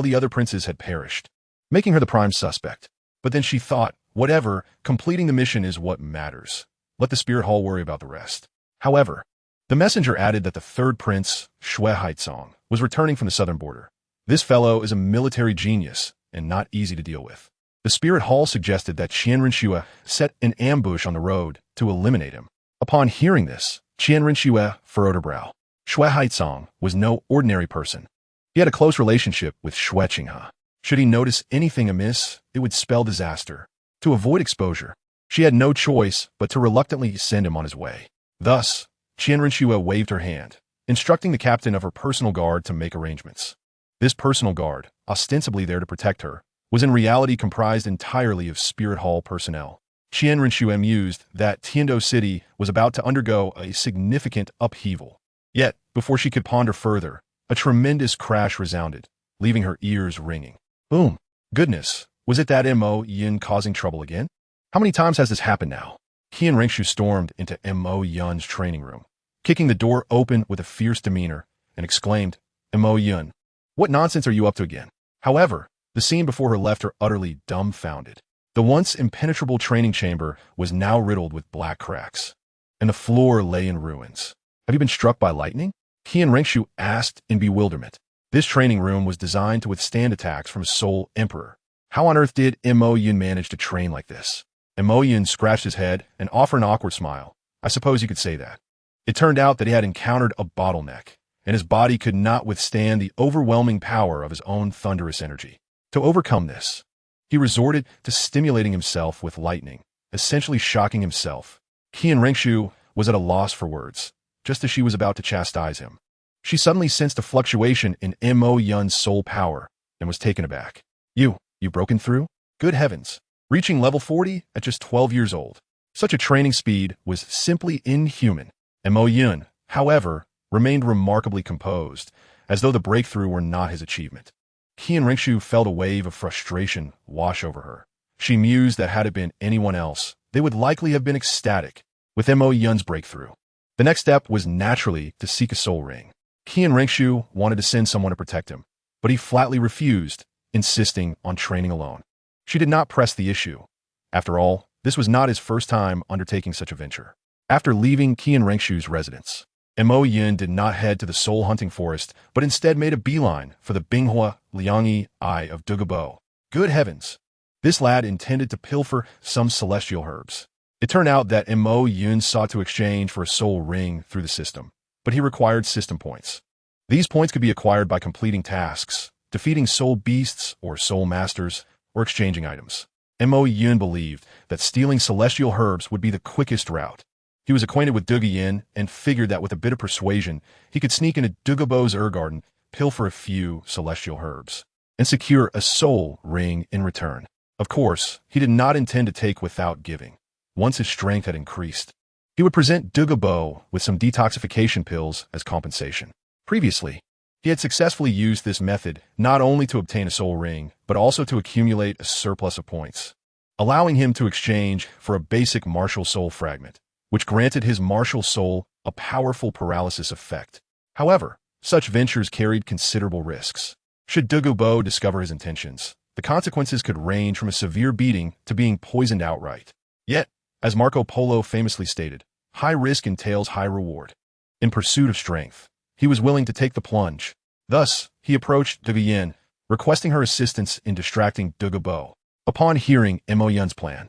the other princes had perished, making her the prime suspect. But then she thought, whatever, completing the mission is what matters. Let the spirit hall worry about the rest. However, the messenger added that the third prince, Shui Haizong, was returning from the southern border. This fellow is a military genius and not easy to deal with. The spirit hall suggested that Qian Rinxue set an ambush on the road to eliminate him. Upon hearing this, Qian Rinxue furrowed her brow. Shui Haizong was no ordinary person. He had a close relationship with Shui Qinghe. Should he notice anything amiss, it would spell disaster. To avoid exposure, she had no choice but to reluctantly send him on his way. Thus, Qian Rinxue waved her hand, instructing the captain of her personal guard to make arrangements. This personal guard, ostensibly there to protect her, was in reality comprised entirely of spirit hall personnel. Qian Rinxue mused that Tiando City was about to undergo a significant upheaval. Yet, before she could ponder further, a tremendous crash resounded, leaving her ears ringing. Boom! Goodness, was it that Mo Yin causing trouble again? How many times has this happened now? Qian Rinxue stormed into Mo Yun's training room, kicking the door open with a fierce demeanor, and exclaimed, Mo Yun, what nonsense are you up to again? However, the scene before her left her utterly dumbfounded. The once impenetrable training chamber was now riddled with black cracks, and the floor lay in ruins. Have you been struck by lightning? Qian Rinxue asked in bewilderment. This training room was designed to withstand attacks from a Soul Emperor. How on earth did Mo Yun manage to train like this? Mo Yun scratched his head and offered an awkward smile. I suppose you could say that. It turned out that he had encountered a bottleneck, and his body could not withstand the overwhelming power of his own thunderous energy. To overcome this, he resorted to stimulating himself with lightning, essentially shocking himself. Qian Rinxue was at a loss for words, just as she was about to chastise him. She suddenly sensed a fluctuation in Mo Yun's soul power and was taken aback. You broken through? Good heavens. Reaching level 40 at just 12 years old. Such a training speed was simply inhuman. Mo Yun, however, remained remarkably composed, as though the breakthrough were not his achievement. Qian Rinxue felt a wave of frustration wash over her. She mused that had it been anyone else, they would likely have been ecstatic with Mo Yun's breakthrough. The next step was naturally to seek a soul ring. Qian Rinxue wanted to send someone to protect him, but he flatly refused, insisting on training alone. She did not press the issue. After all, this was not his first time undertaking such a venture. After leaving Qian Rinxue's residence, Mo Yun did not head to the soul hunting forest, but instead made a beeline for the Binghua Liangyi Eye of Douluo. Good heavens! This lad intended to pilfer some celestial herbs. It turned out that Mo Yun sought to exchange for a soul ring through the system, but he required system points. These points could be acquired by completing tasks, defeating soul beasts or soul masters, or exchanging items. Mo Yun believed that stealing celestial herbs would be the quickest route. He was acquainted with Douluo and figured that with a bit of persuasion, he could sneak into Douluo's garden, pilfer a few celestial herbs, and secure a soul ring in return. Of course, he did not intend to take without giving. Once his strength had increased, he would present Douluo with some detoxification pills as compensation. Previously, he had successfully used this method not only to obtain a soul ring, but also to accumulate a surplus of points, allowing him to exchange for a basic martial soul fragment, which granted his martial soul a powerful paralysis effect. However, such ventures carried considerable risks. Should Douluo discover his intentions, the consequences could range from a severe beating to being poisoned outright. Yet, as Marco Polo famously stated, high risk entails high reward. In pursuit of strength, he was willing to take the plunge. Thus, he approached Douluo, requesting her assistance in distracting Douluo. Upon hearing Mo Yun's plan,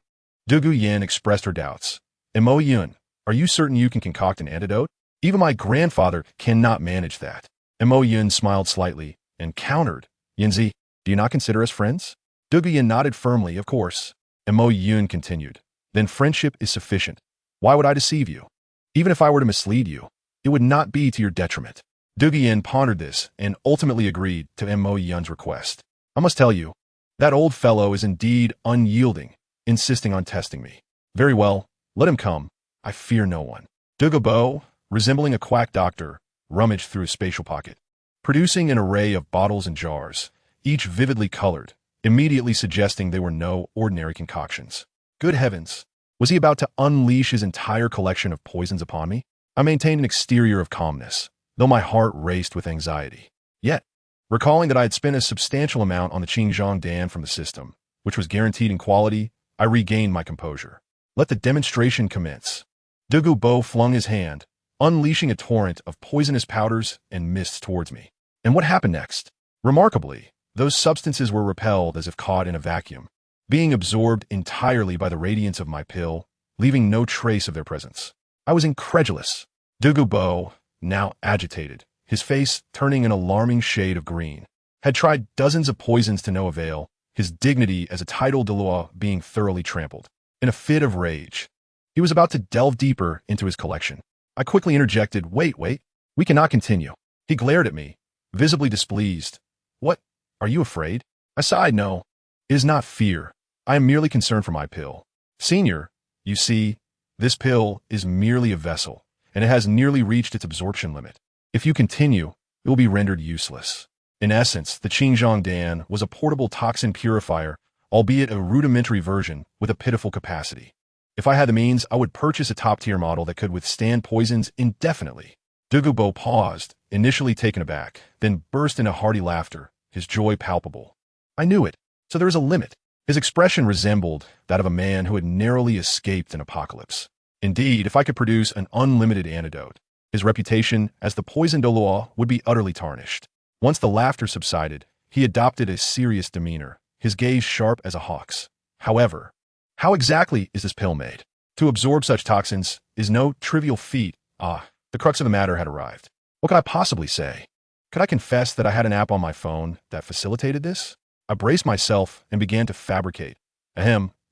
Douluo expressed her doubts. Mo Yun, are you certain you can concoct an antidote? Even my grandfather cannot manage that. Mo Yun smiled slightly and countered. Yunzi, do you not consider us friends? Douluo nodded firmly, of course. Mo Yun continued. Then friendship is sufficient. Why would I deceive you? Even if I were to mislead you, it would not be to your detriment. Douluo pondered this and ultimately agreed to Mo Yun's request. I must tell you, that old fellow is indeed unyielding, insisting on testing me. Very well, let him come. I fear no one. Douluo, resembling a quack doctor, rummaged through his spatial pocket, producing an array of bottles and jars, each vividly colored, immediately suggesting they were no ordinary concoctions. Good heavens! Was he about to unleash his entire collection of poisons upon me? I maintained an exterior of calmness, though my heart raced with anxiety. Yet, recalling that I had spent a substantial amount on the Qingzhong Dam from the system, which was guaranteed in quality, I regained my composure. Let the demonstration commence. Douluo Bo flung his hand, unleashing a torrent of poisonous powders and mists towards me. And what happened next? Remarkably, those substances were repelled as if caught in a vacuum, being absorbed entirely by the radiance of my pill, leaving no trace of their presence. I was incredulous. Douluo Bo, now agitated, his face turning an alarming shade of green, had tried dozens of poisons to no avail, his dignity as a titled Douluo being thoroughly trampled. In a fit of rage, he was about to delve deeper into his collection. I quickly interjected, wait, we cannot continue. He glared at me, visibly displeased. What? Are you afraid? I sighed, no. It is not fear. I am merely concerned for my pill. Senior, you see, this pill is merely a vessel, and it has nearly reached its absorption limit. If you continue, it will be rendered useless. In essence, the Xinjiang Dan was a portable toxin purifier, albeit a rudimentary version with a pitiful capacity. If I had the means, I would purchase a top-tier model that could withstand poisons indefinitely. Douluo Bo paused, initially taken aback, then burst into hearty laughter, his joy palpable. I knew it. So there is a limit. His expression resembled that of a man who had narrowly escaped an apocalypse. Indeed, if I could produce an unlimited antidote, his reputation as the poisoned Douluo would be utterly tarnished. Once the laughter subsided, he adopted a serious demeanor, his gaze sharp as a hawk's. However, how exactly is this pill made? To absorb such toxins is no trivial feat. The crux of the matter had arrived. What could I possibly say? Could I confess that I had an app on my phone that facilitated this? I braced myself and began to fabricate.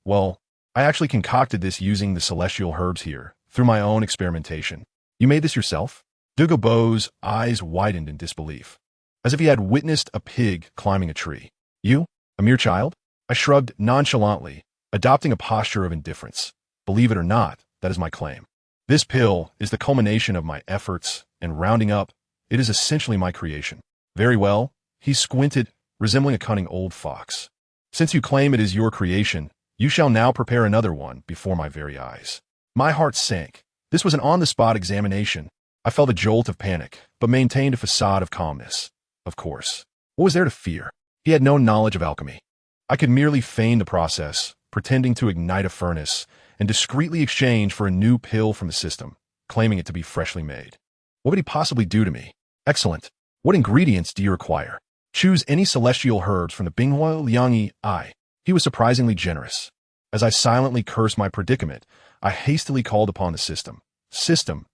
Well, I actually concocted this using the celestial herbs here, through my own experimentation. You made this yourself? Douluo Bo's eyes widened in disbelief, as if he had witnessed a pig climbing a tree. You? A mere child? I shrugged nonchalantly, adopting a posture of indifference. Believe it or not, that is my claim. This pill is the culmination of my efforts, and rounding up, it is essentially my creation. Very well, he squinted, resembling a cunning old fox. Since you claim it is your creation, you shall now prepare another one before my very eyes. My heart sank. This was an on-the-spot examination. I felt a jolt of panic, but maintained a facade of calmness. Of course. What was there to fear? He had no knowledge of alchemy. I could merely feign the process, pretending to ignite a furnace, and discreetly exchange for a new pill from the system, claiming it to be freshly made. What would he possibly do to me? Excellent. What ingredients do you require? Choose any celestial herbs from the Binghua Liangyi Ai. He was surprisingly generous. As I silently cursed my predicament, I hastily called upon the system. System.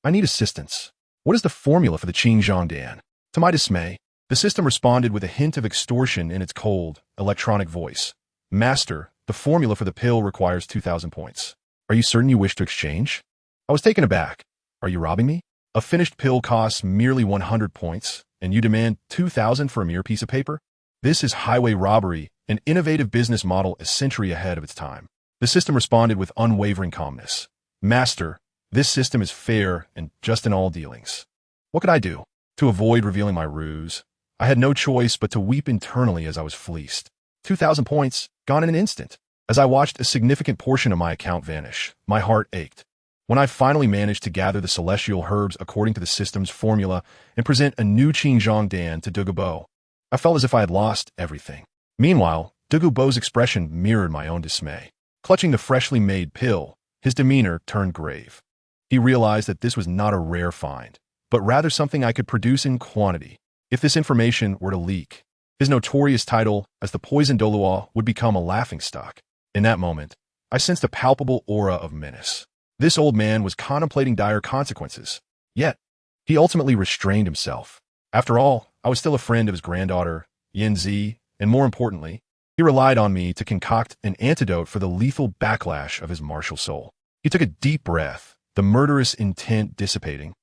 I need assistance. What is the formula for the Xinjiang Dan? To my dismay, the system responded with a hint of extortion in its cold, electronic voice. Master, the formula for the pill requires 2,000 points. Are you certain you wish to exchange? I was taken aback. Are you robbing me? A finished pill costs merely 100 points, and you demand 2,000 for a mere piece of paper? This is highway robbery, an innovative business model a century ahead of its time. The system responded with unwavering calmness. Master, this system is fair and just in all dealings. What could I do? To avoid revealing my ruse, I had no choice but to weep internally as I was fleeced. 2,000 points, gone in an instant. As I watched a significant portion of my account vanish, my heart ached. When I finally managed to gather the celestial herbs according to the system's formula and present a new Xinjiang Dan to Douluo Bo, I felt as if I had lost everything. Meanwhile, Douluo Bo's expression mirrored my own dismay. Clutching the freshly made pill, his demeanor turned grave. He realized that this was not a rare find, but rather something I could produce in quantity. If this information were to leak, his notorious title as the poisoned Douluo would become a laughingstock. In that moment, I sensed a palpable aura of menace. This old man was contemplating dire consequences. Yet, he ultimately restrained himself. After all, I was still a friend of his granddaughter, Yanzi, and more importantly, he relied on me to concoct an antidote for the lethal backlash of his martial soul. He took a deep breath, the murderous intent dissipating,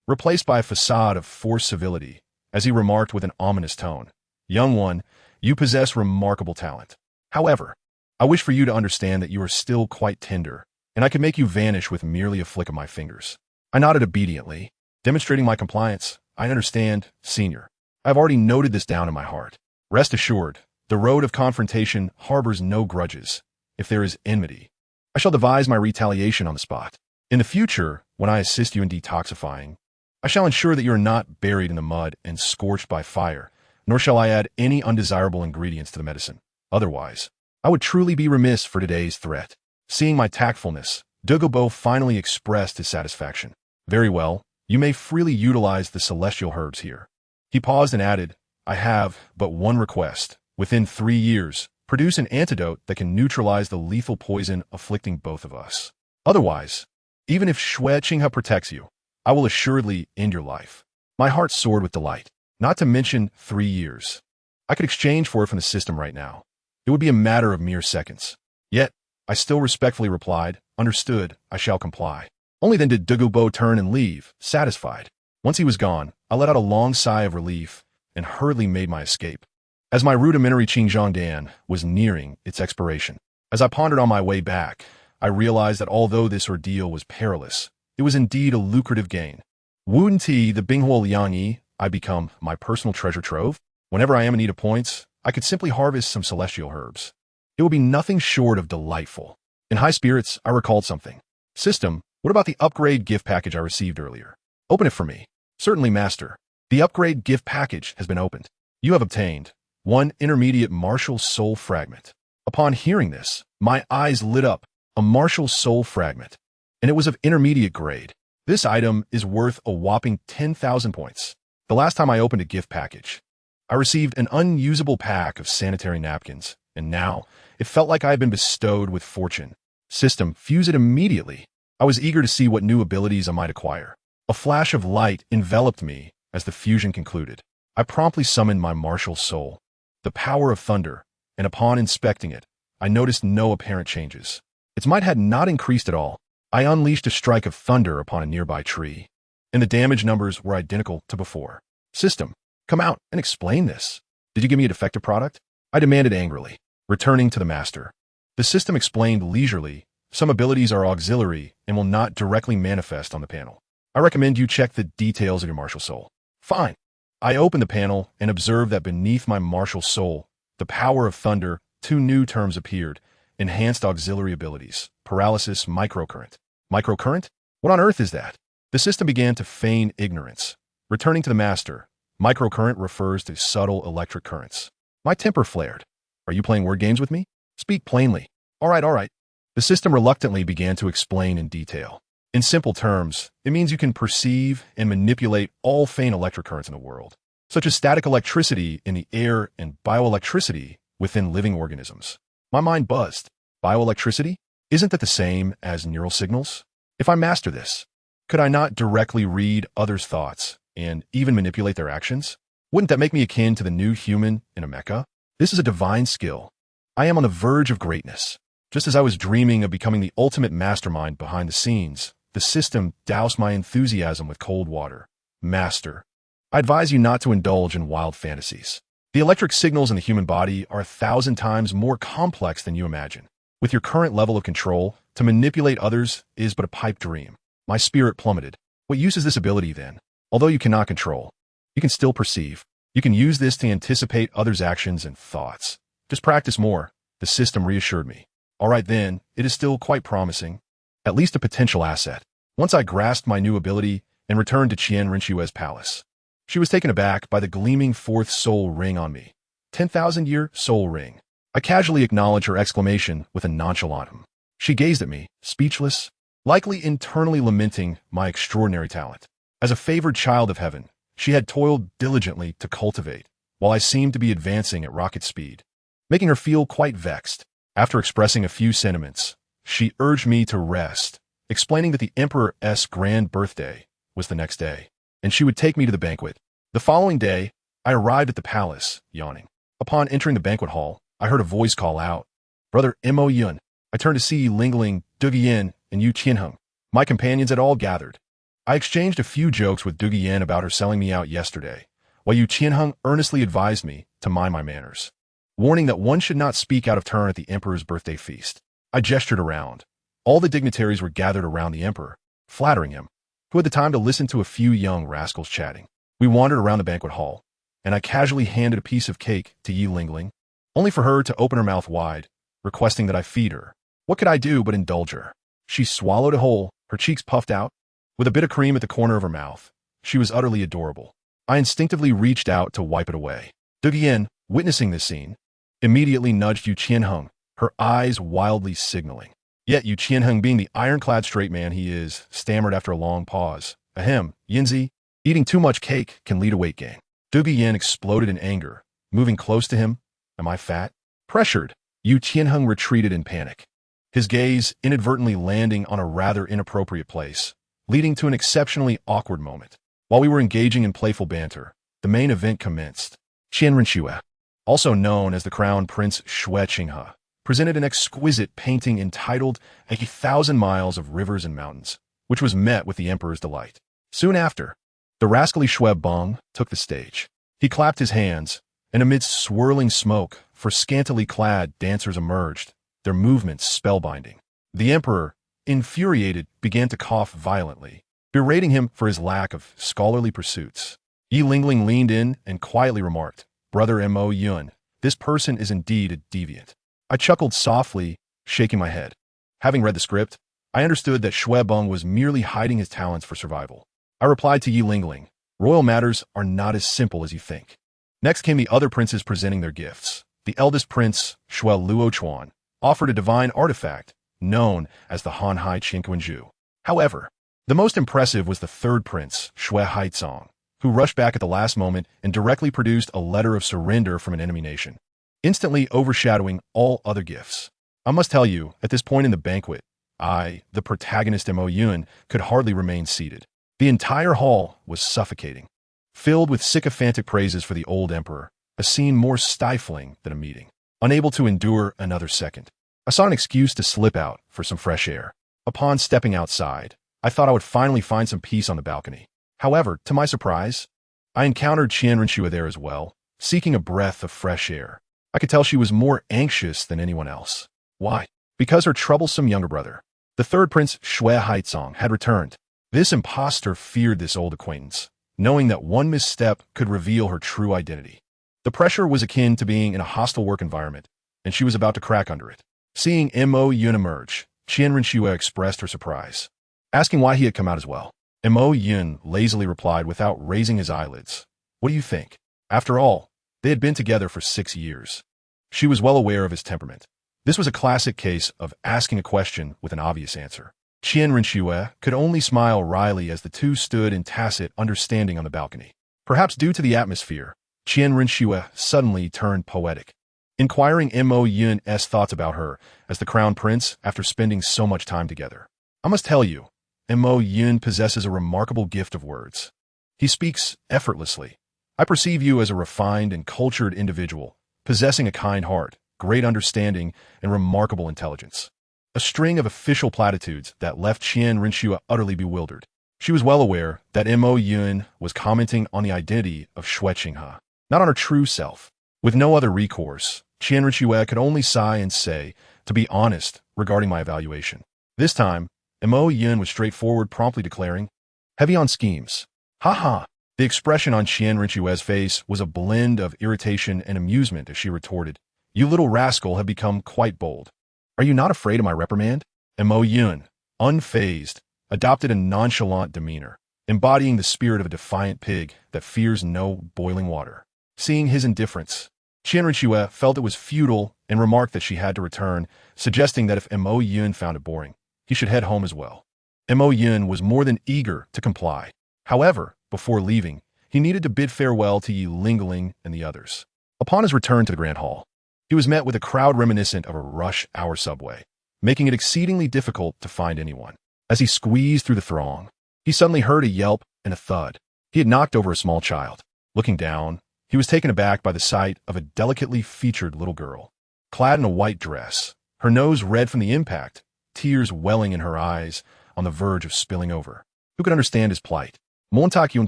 replaced by a facade of forced civility, as he remarked with an ominous tone, "Young one, you possess remarkable talent. However, I wish for you to understand that you are still quite tender, and I can make you vanish with merely a flick of my fingers." I nodded obediently, demonstrating my compliance. I understand, senior. I have already noted this down in my heart. Rest assured, the road of confrontation harbors no grudges. If there is enmity, I shall devise my retaliation on the spot. In the future, when I assist you in detoxifying, I shall ensure that you are not buried in the mud and scorched by fire, nor shall I add any undesirable ingredients to the medicine. Otherwise, I would truly be remiss for today's threat. Seeing my tactfulness, Douluo finally expressed his satisfaction. Very well, you may freely utilize the celestial herbs here. He paused and added, I have but one request. Within 3 years, produce an antidote that can neutralize the lethal poison afflicting both of us. Otherwise, even if Xue Qinghe protects you, I will assuredly end your life. My heart soared with delight, not to mention 3 years. I could exchange for it from the system right now. It would be a matter of mere seconds. Yet, I still respectfully replied, understood, I shall comply. Only then did Douluo turn and leave, satisfied. Once he was gone, I let out a long sigh of relief and hurriedly made my escape. As my rudimentary Qingzhongdan was nearing its expiration, as I pondered on my way back, I realized that although this ordeal was perilous, it was indeed a lucrative gain. Wouldn't the Binghuo Liangyi, I become my personal treasure trove? Whenever I am in need of points, I could simply harvest some celestial herbs. It would be nothing short of delightful. In high spirits, I recalled something. System, what about the upgrade gift package I received earlier? Open it for me. Certainly, Master. The upgrade gift package has been opened. You have obtained 1 intermediate martial soul fragment. Upon hearing this, my eyes lit up. A martial soul fragment. And it was of intermediate grade. This item is worth a whopping 10,000 points. The last time I opened a gift package, I received an unusable pack of sanitary napkins, and now it felt like I had been bestowed with fortune. System, fuse it immediately. I was eager to see what new abilities I might acquire. A flash of light enveloped me as the fusion concluded. I promptly summoned my martial soul, the power of thunder, and upon inspecting it, I noticed no apparent changes. Its might had not increased at all. I unleashed a strike of thunder upon a nearby tree, and the damage numbers were identical to before. System, come out and explain this. Did you give me a defective product? I demanded angrily, returning to the master. The system explained leisurely, some abilities are auxiliary and will not directly manifest on the panel. I recommend you check the details of your martial soul. Fine. I opened the panel and observed that beneath my martial soul, the power of thunder, 2 new terms appeared. Enhanced auxiliary abilities, paralysis, microcurrent. Microcurrent? What on earth is that? The system began to feign ignorance. Returning to the master, microcurrent refers to subtle electric currents. My temper flared. Are you playing word games with me? Speak plainly. All right. The system reluctantly began to explain in detail. In simple terms, it means you can perceive and manipulate all faint electric currents in the world, such as static electricity in the air and bioelectricity within living organisms. My mind buzzed. Bioelectricity? Isn't that the same as neural signals? If I master this, could I not directly read others' thoughts and even manipulate their actions? Wouldn't that make me akin to the new human in a mecha? This is a divine skill. I am on the verge of greatness. Just as I was dreaming of becoming the ultimate mastermind behind the scenes, the system doused my enthusiasm with cold water. Master, I advise you not to indulge in wild fantasies. The electric signals in the human body are 1,000 times more complex than you imagine. With your current level of control, to manipulate others is but a pipe dream. My spirit plummeted. What use is this ability then? Although you cannot control, you can still perceive. You can use this to anticipate others' actions and thoughts. Just practice more, the system reassured me. All right then, it is still quite promising. At least a potential asset. Once I grasped my new ability and returned to Qian Rinxue's palace. She was taken aback by the gleaming 4th soul ring on me. 10,000-year soul ring. I casually acknowledged her exclamation with a nonchalant hum. She gazed at me, speechless, likely internally lamenting my extraordinary talent. As a favored child of heaven, she had toiled diligently to cultivate, while I seemed to be advancing at rocket speed, making her feel quite vexed. After expressing a few sentiments, she urged me to rest, explaining that the Emperor's grand birthday was the next day, and she would take me to the banquet. The following day, I arrived at the palace, yawning. Upon entering the banquet hall, I heard a voice call out, "Brother Mo Yun." I turned to see Lingling, Dugian, and Yu Qianheng. My companions had all gathered. I exchanged a few jokes with Dugian about her selling me out yesterday, while Yu Qianheng earnestly advised me to mind my manners, warning that one should not speak out of turn at the emperor's birthday feast. I gestured around. All the dignitaries were gathered around the emperor, flattering him, who had the time to listen to a few young rascals chatting. We wandered around the banquet hall, and I casually handed a piece of cake to Yi Lingling, only for her to open her mouth wide, requesting that I feed her. What could I do but indulge her? She swallowed it whole, her cheeks puffed out, with a bit of cream at the corner of her mouth. She was utterly adorable. I instinctively reached out to wipe it away. Dugian, witnessing this scene, immediately nudged Yu Qianheng, her eyes wildly signaling. Yet Yu Qianheng, being the ironclad straight man he is, stammered after a long pause. Ahem, Yinzi, eating too much cake can lead to weight gain. Du Yin exploded in anger, moving close to him. Am I fat? Pressured, Yu Qianheng retreated in panic, his gaze inadvertently landing on a rather inappropriate place, leading to an exceptionally awkward moment. While we were engaging in playful banter, the main event commenced. Qianren Xue, also known as the Crown Prince Xue Qinghe, presented an exquisite painting entitled 1,000 Miles of Rivers and Mountains, which was met with the emperor's delight. Soon after, the rascally Xue Beng took the stage. He clapped his hands, and amidst swirling smoke, for scantily clad dancers emerged, their movements spellbinding. The emperor, infuriated, began to cough violently, berating him for his lack of scholarly pursuits. Yi Lingling leaned in and quietly remarked, Brother Mo Yun, this person is indeed a deviant. I chuckled softly, shaking my head. Having read the script, I understood that Xue Beng was merely hiding his talents for survival. I replied to Yi Lingling, royal matters are not as simple as you think. Next came the other princes presenting their gifts. The eldest prince, Xue Luochuan, offered a divine artifact known as the Hanhai Qingquanzhu. However, the most impressive was the third prince, Xue Haizong, who rushed back at the last moment and directly produced a letter of surrender from an enemy nation, instantly overshadowing all other gifts. I must tell you, at this point in the banquet, I, the protagonist Mo Yun, could hardly remain seated. The entire hall was suffocating, filled with sycophantic praises for the old emperor, a scene more stifling than a meeting. Unable to endure another second, I saw an excuse to slip out for some fresh air. Upon stepping outside, I thought I would finally find some peace on the balcony. However, to my surprise, I encountered Qianren Xue there as well, seeking a breath of fresh air. I could tell she was more anxious than anyone else. Why? Because her troublesome younger brother, the third prince Xue Haizong, had returned. This impostor feared this old acquaintance, knowing that one misstep could reveal her true identity. The pressure was akin to being in a hostile work environment, and she was about to crack under it. Seeing Mo Yun emerge, Qianren Xue expressed her surprise, asking why he had come out as well. Mo Yun lazily replied without raising his eyelids, What do you think? After all, they had been together for 6 years. She was well aware of his temperament. This was a classic case of asking a question with an obvious answer. Qianren Xue could only smile wryly as the two stood in tacit understanding on the balcony. Perhaps due to the atmosphere, Qianren Xue suddenly turned poetic, inquiring Mo Yun's thoughts about her as the crown prince after spending so much time together. I must tell you, Mo Yun possesses a remarkable gift of words. He speaks effortlessly. I perceive you as a refined and cultured individual, possessing a kind heart, great understanding, and remarkable intelligence. A string of official platitudes that left Qianren Xue utterly bewildered. She was well aware that Mo Yun was commenting on the identity of Xue Qinghe, not on her true self. With no other recourse, Qianren Xue could only sigh and say, to be honest regarding my evaluation. This time, Mo Yun was straightforward, promptly declaring, heavy on schemes. Ha ha! The expression on Qianren Xue's face was a blend of irritation and amusement as she retorted, You little rascal have become quite bold. Are you not afraid of my reprimand? Mo Yun, unfazed, adopted a nonchalant demeanor, embodying the spirit of a defiant pig that fears no boiling water. Seeing his indifference, Qianren Xue felt it was futile and remarked that she had to return, suggesting that if Mo Yun found it boring, he should head home as well. Mo Yun was more than eager to comply. However, before leaving, he needed to bid farewell to Yi Lingling and the others. Upon his return to the Grand Hall, he was met with a crowd reminiscent of a rush-hour subway, making it exceedingly difficult to find anyone. As he squeezed through the throng, he suddenly heard a yelp and a thud. He had knocked over a small child. Looking down, he was taken aback by the sight of a delicately featured little girl, clad in a white dress, her nose red from the impact, tears welling in her eyes, on the verge of spilling over. Who could understand his plight? Montauk Yun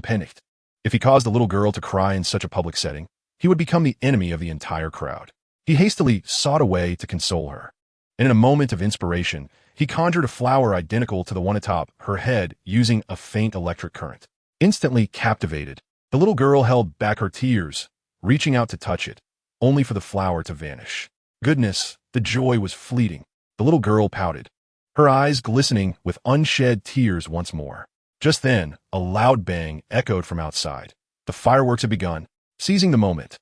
panicked. If he caused the little girl to cry in such a public setting, he would become the enemy of the entire crowd. He hastily sought a way to console her, and in a moment of inspiration, he conjured a flower identical to the one atop her head using a faint electric current. Instantly captivated, the little girl held back her tears, reaching out to touch it, only for the flower to vanish. Goodness, the joy was fleeting. The little girl pouted, her eyes glistening with unshed tears once more. Just then, a loud bang echoed from outside. The fireworks had begun. Seizing the moment,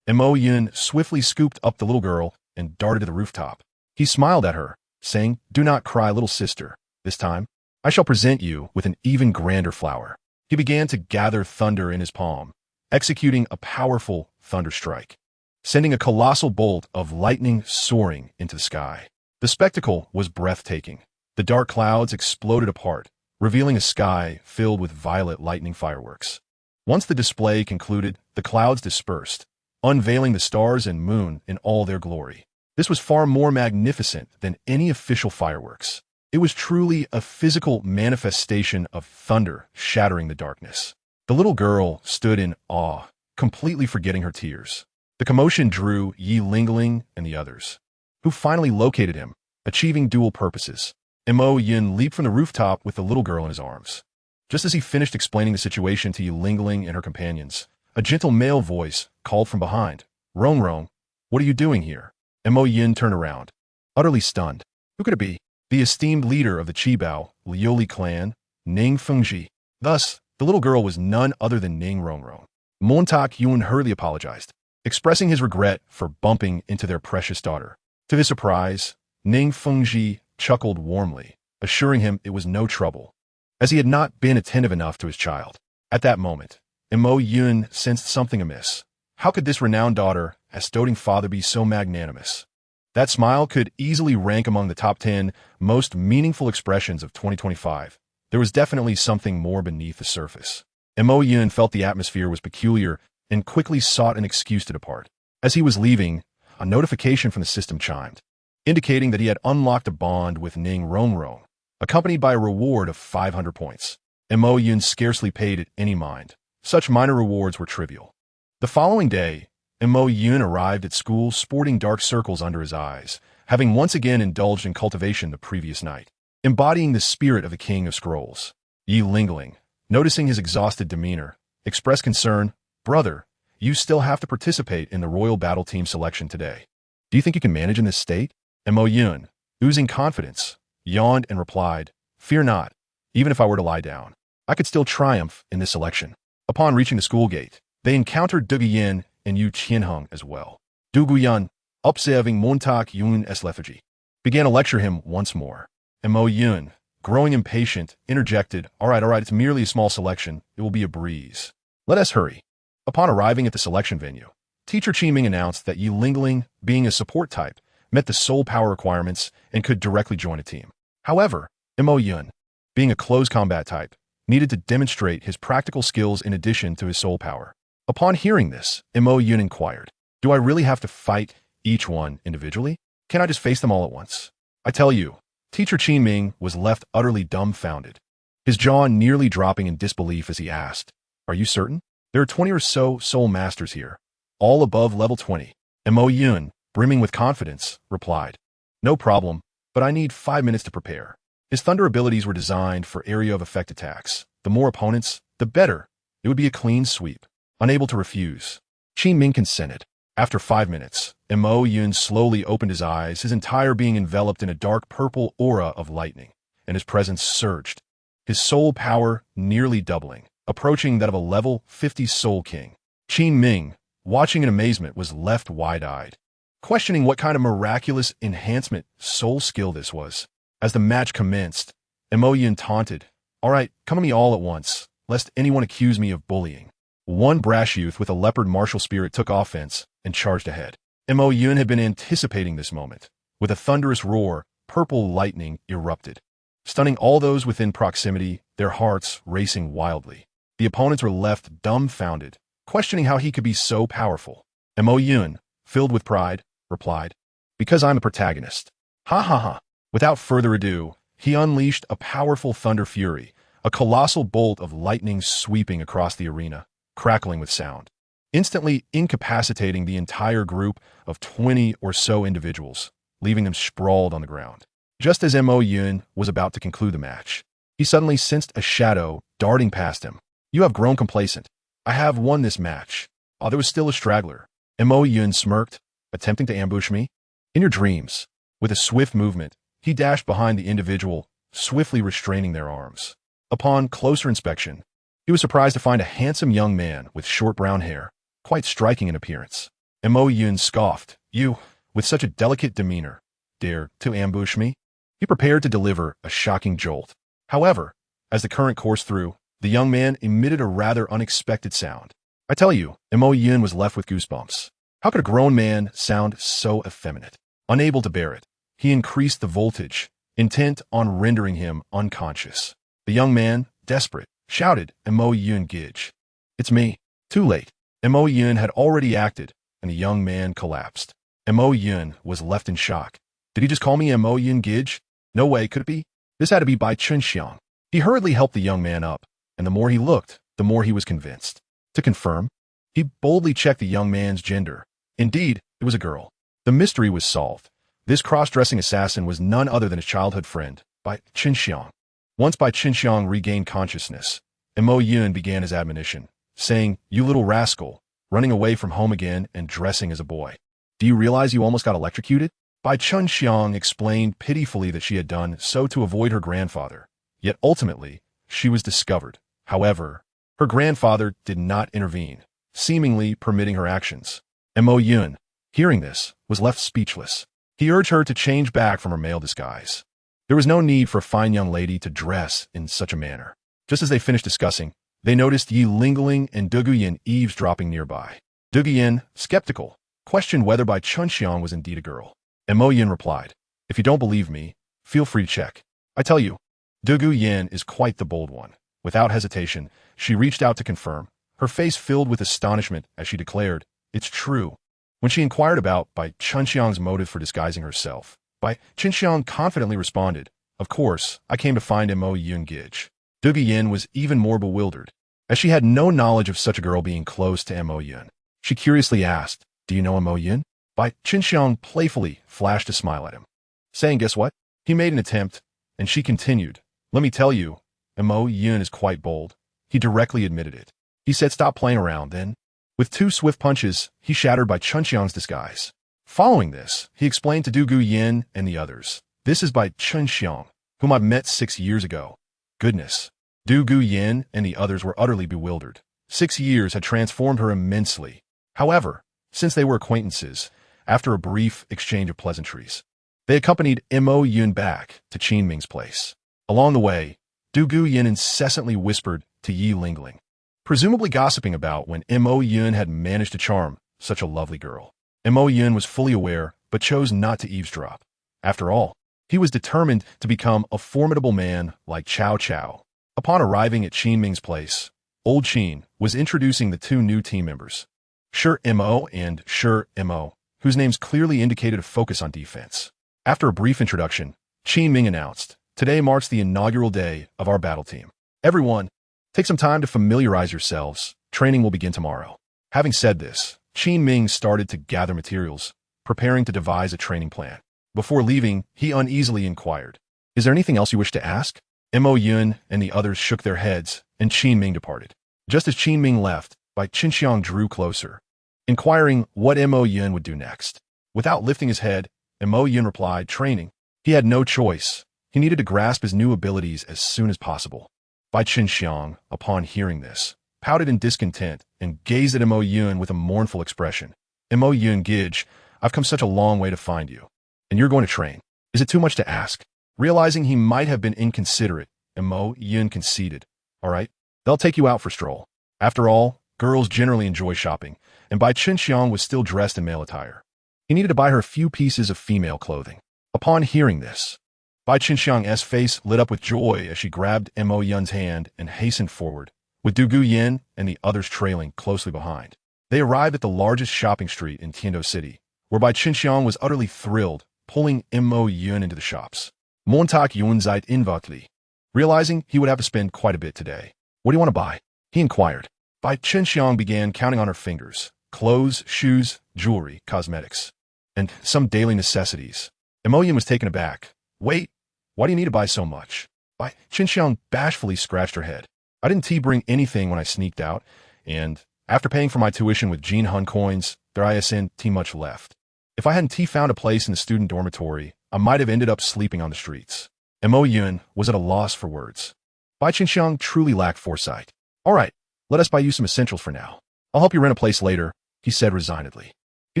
Mo Yun swiftly scooped up the little girl and darted to the rooftop. He smiled at her, saying, "Do not cry, little sister. This time, I shall present you with an even grander flower." He began to gather thunder in his palm, executing a powerful thunder strike, sending a colossal bolt of lightning soaring into the sky. The spectacle was breathtaking. The dark clouds exploded apart, revealing a sky filled with violet lightning fireworks. Once the display concluded, the clouds dispersed, unveiling the stars and moon in all their glory. This was far more magnificent than any official fireworks. It was truly a physical manifestation of thunder shattering the darkness. The little girl stood in awe, completely forgetting her tears. The commotion drew Yi Lingling and the others, who finally located him, achieving dual purposes. Mo Yun leaped from the rooftop with the little girl in his arms. Just as he finished explaining the situation to Yi Lingling and her companions, a gentle male voice called from behind, "Rong Rong, what are you doing here?" Mo Yun turned around, utterly stunned. Who could it be? The esteemed leader of the Qibao, Liuli clan, Ning Fengji. Thus, the little girl was none other than Ning Rongrong. Montauk Yun hurriedly apologized, expressing his regret for bumping into their precious daughter. To his surprise, Ning Fengji chuckled warmly, assuring him it was no trouble, as he had not been attentive enough to his child. At that moment, Mo Yun sensed something amiss. How could this renowned daughter as doting father be so magnanimous? That smile could easily rank among the top 10 most meaningful expressions of 2025. There was definitely something more beneath the surface. Mo Yun felt the atmosphere was peculiar and quickly sought an excuse to depart. As he was leaving, a notification from the system chimed, indicating that he had unlocked a bond with Ning Rongrong, accompanied by a reward of 500 points. Mo Yun scarcely paid it any mind. Such minor rewards were trivial. The following day, Mo Yun arrived at school sporting dark circles under his eyes, having once again indulged in cultivation the previous night, embodying the spirit of the King of Scrolls. Yi Lingling, noticing his exhausted demeanor, expressed concern, "Brother, you still have to participate in the royal battle team selection today. Do you think you can manage in this state?" Mo Yun, oozing confidence, yawned and replied, "Fear not. Even if I were to lie down, I could still triumph in this selection." Upon reaching the school gate, they encountered Du Guyan and Yu Qianheng as well. Du Guyan, observing Montauk Yun's lethargy, began to lecture him once more. Mo Yun, growing impatient, interjected, all right, it's merely a small selection. It will be a breeze. Let us hurry." Upon arriving at the selection venue, Teacher Qiming announced that Yi Lingling, being a support type, met the soul power requirements and could directly join a team. However, Mo Yun, being a close combat type, needed to demonstrate his practical skills in addition to his soul power. Upon hearing this, Mo Yun inquired, "Do I really have to fight each one individually? Can I just face them all at once?" I tell you, Teacher Qiming was left utterly dumbfounded, his jaw nearly dropping in disbelief as he asked, "Are you certain? There are 20 or so soul masters here, all above level 20. Mo Yun, brimming with confidence, replied, "No problem, but I need 5 minutes to prepare." His thunder abilities were designed for area of effect attacks. The more opponents, the better. It would be a clean sweep. Unable to refuse, Qiming consented. After 5 minutes, Mo Yun slowly opened his eyes, his entire being enveloped in a dark purple aura of lightning, and his presence surged, his soul power nearly doubling, approaching that of a level 50 Soul King. Qiming, watching in amazement, was left wide-eyed, questioning what kind of miraculous enhancement soul skill this was. As the match commenced, Mo Yun taunted, "All right, come to me all at once, lest anyone accuse me of bullying." One brash youth with a leopard martial spirit took offense and charged ahead. Mo Yun had been anticipating this moment. With a thunderous roar, purple lightning erupted, stunning all those within proximity, their hearts racing wildly. The opponents were left dumbfounded, questioning how he could be so powerful. Mo Yun, filled with pride, replied, "Because I'm the protagonist." Ha ha ha. Without further ado, he unleashed a powerful thunder fury, a colossal bolt of lightning sweeping across the arena, crackling with sound, instantly incapacitating the entire group of 20 or so individuals, leaving them sprawled on the ground. Just as Mo Yun was about to conclude the match, he suddenly sensed a shadow darting past him. "You have grown complacent. I have won this match." Oh, there was still a straggler. Mo Yun smirked, attempting to ambush me. In your dreams, with a swift movement, he dashed behind the individual, swiftly restraining their arms. Upon closer inspection, he was surprised to find a handsome young man with short brown hair, quite striking in appearance. Mo Yun scoffed. You, with such a delicate demeanor, dare to ambush me? He prepared to deliver a shocking jolt. However, as the current coursed through, the young man emitted a rather unexpected sound. I tell you, Mo Yun was left with goosebumps. How could a grown man sound so effeminate? Unable to bear it, he increased the voltage, intent on rendering him unconscious. The young man, desperate, shouted, Mo Yun Gidge. It's me. Too late. Mo Yun had already acted, and the young man collapsed. Mo Yun was left in shock. Did he just call me Mo Yun Gidge? No way, could it be? This had to be Bai Chunxiang. He hurriedly helped the young man up, and the more he looked, the more he was convinced. To confirm, he boldly checked the young man's gender. Indeed, it was a girl. The mystery was solved. This cross-dressing assassin was none other than his childhood friend, Bai Chunxiang. Once Bai Chunxiang regained consciousness, Mo Yun began his admonition, saying, You little rascal, running away from home again and dressing as a boy. Do you realize you almost got electrocuted? Bai Chunxiang explained pitifully that she had done so to avoid her grandfather. Yet ultimately, she was discovered. However, her grandfather did not intervene, seemingly permitting her actions. Mo Yun, hearing this, was left speechless. He urged her to change back from her male disguise. There was no need for a fine young lady to dress in such a manner. Just as they finished discussing, they noticed Yi Lingling and Du Guyan eavesdropping nearby. Du Guyan, skeptical, questioned whether Bai Chunxiang was indeed a girl. Mo Yun replied, If you don't believe me, feel free to check. I tell you, Du Guyan is quite the bold one. Without hesitation, she reached out to confirm, her face filled with astonishment as she declared, It's true. When she inquired about Bai Chunxiang's motive for disguising herself, Bai Chunxiang confidently responded, Of course, I came to find Mo Yun Gidge. Du Guyan was even more bewildered, as she had no knowledge of such a girl being close to Mo Yun. She curiously asked, Do you know Mo Yun? Bai Chunxiang playfully flashed a smile at him, saying, Guess what? He made an attempt, and she continued, Let me tell you, Mo Yun is quite bold. He directly admitted it. He said, Stop playing around, then. With two swift punches, he shattered Bai Chunxiang's disguise. Following this, he explained to Du Guyan and the others, This is Bai Chunxiang, whom I met 6 years ago. Goodness. Du Guyan and the others were utterly bewildered. 6 years had transformed her immensely. However, since they were acquaintances, after a brief exchange of pleasantries, they accompanied Mo Yun back to Qin Ming's place. Along the way, Du Guyan incessantly whispered to Yi Lingling, presumably gossiping about when Mo Yun had managed to charm such a lovely girl. Mo Yun was fully aware, but chose not to eavesdrop. After all, he was determined to become a formidable man like Cao Cao. Upon arriving at Qin Ming's place, Old Qin was introducing the two new team members, Shi Mo and Shi Mo, whose names clearly indicated a focus on defense. After a brief introduction, Qin Ming announced, Today marks the inaugural day of our battle team. Everyone, take some time to familiarize yourselves. Training will begin tomorrow. Having said this, Qin Ming started to gather materials, preparing to devise a training plan. Before leaving, he uneasily inquired, Is there anything else you wish to ask? Mo Yun and the others shook their heads, and Qin Ming departed. Just as Qin Ming left, Bai Chunxiang drew closer, inquiring what Mo Yun would do next. Without lifting his head, Mo Yun replied, Training. He had no choice. He needed to grasp his new abilities as soon as possible. Bai Chunxiang, upon hearing this, pouted in discontent and gazed at Mo Yun with a mournful expression. Mo Yun Gidge, I've come such a long way to find you. And you're going to train. Is it too much to ask? Realizing he might have been inconsiderate, Mo Yun conceded. All right, they'll take you out for a stroll. After all, girls generally enjoy shopping, and Bai Chunxiang was still dressed in male attire. He needed to buy her a few pieces of female clothing. Upon hearing this, Bai Chunxiang's face lit up with joy as she grabbed Mo Yun's hand and hastened forward, with Du Guyan and the others trailing closely behind. They arrived at the largest shopping street in Tiando City, where Bai Chunxiang was utterly thrilled, pulling Mo Yun into the shops. Montag Yun seid inwartlich. Realizing he would have to spend quite a bit today. What do you want to buy? He inquired. Bai Chunxiang began counting on her fingers. Clothes, shoes, jewelry, cosmetics, and some daily necessities. Mo Yun was taken aback. Wait, why do you need to buy so much? Bai Chunxiang bashfully scratched her head. I didn't bring anything when I sneaked out, and after paying for my tuition with Jin Hun coins, there isn't much left. If I hadn't found a place in the student dormitory, I might have ended up sleeping on the streets. Mo Yun was at a loss for words. Bai Chunxiang truly lacked foresight. All right, let us buy you some essentials for now. I'll help you rent a place later, he said resignedly. He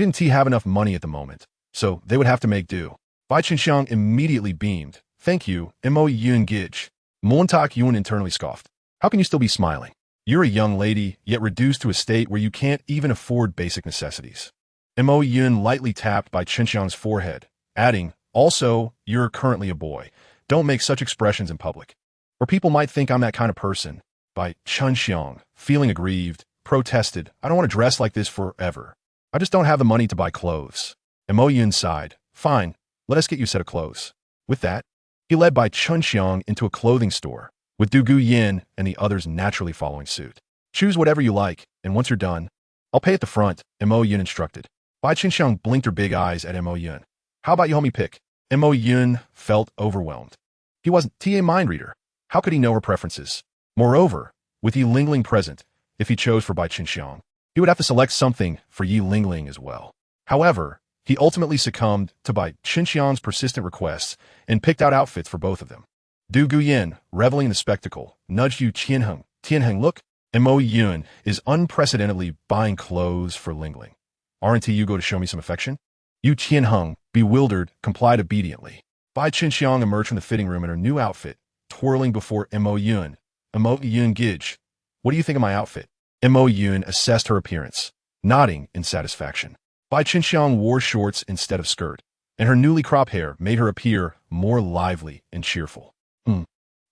didn't have enough money at the moment, so they would have to make do. Bai Qinxiang immediately beamed. Thank you, Mo Yun Gij. Montauk Yun internally scoffed. How can you still be smiling? You're a young lady, yet reduced to a state where you can't even afford basic necessities. Mo Yun lightly tapped Bai Qinxiang's forehead, adding, also, you're currently a boy. Don't make such expressions in public, or people might think I'm that kind of person. Bai Qinxiang, feeling aggrieved, protested, I don't want to dress like this forever. I just don't have the money to buy clothes. Mo Yun sighed. Fine, let us get you a set of clothes. With that, he led Bai Qinxiang into a clothing store, with Du Yin and the others naturally following suit. Choose whatever you like, and once you're done, I'll pay at the front, Mo Yun instructed. Bai Qinxiang blinked her big eyes at Mo Yun. How about you help me pick? Mo Yun felt overwhelmed. He wasn't a mind reader. How could he know her preferences? Moreover, with Yi Lingling present, if he chose for Bai Qinxiang, he would have to select something for Yi Lingling as well. However, he ultimately succumbed to Bai Qinxiang's persistent requests and picked out outfits for both of them. Du Yin, reveling in the spectacle, nudged Yu Tianheng. Tianheng, look, Mo Yun is unprecedentedly buying clothes for Lingling. Aren't you going to show me some affection? Yu Tianheng, bewildered, complied obediently. Bai Qinxiang emerged from the fitting room in her new outfit, twirling before Mo Yun. Mo Yun Gij, what do you think of my outfit? Mo Yun assessed her appearance, nodding in satisfaction. Bai Qinxiang wore shorts instead of skirt, and her newly cropped hair made her appear more lively and cheerful.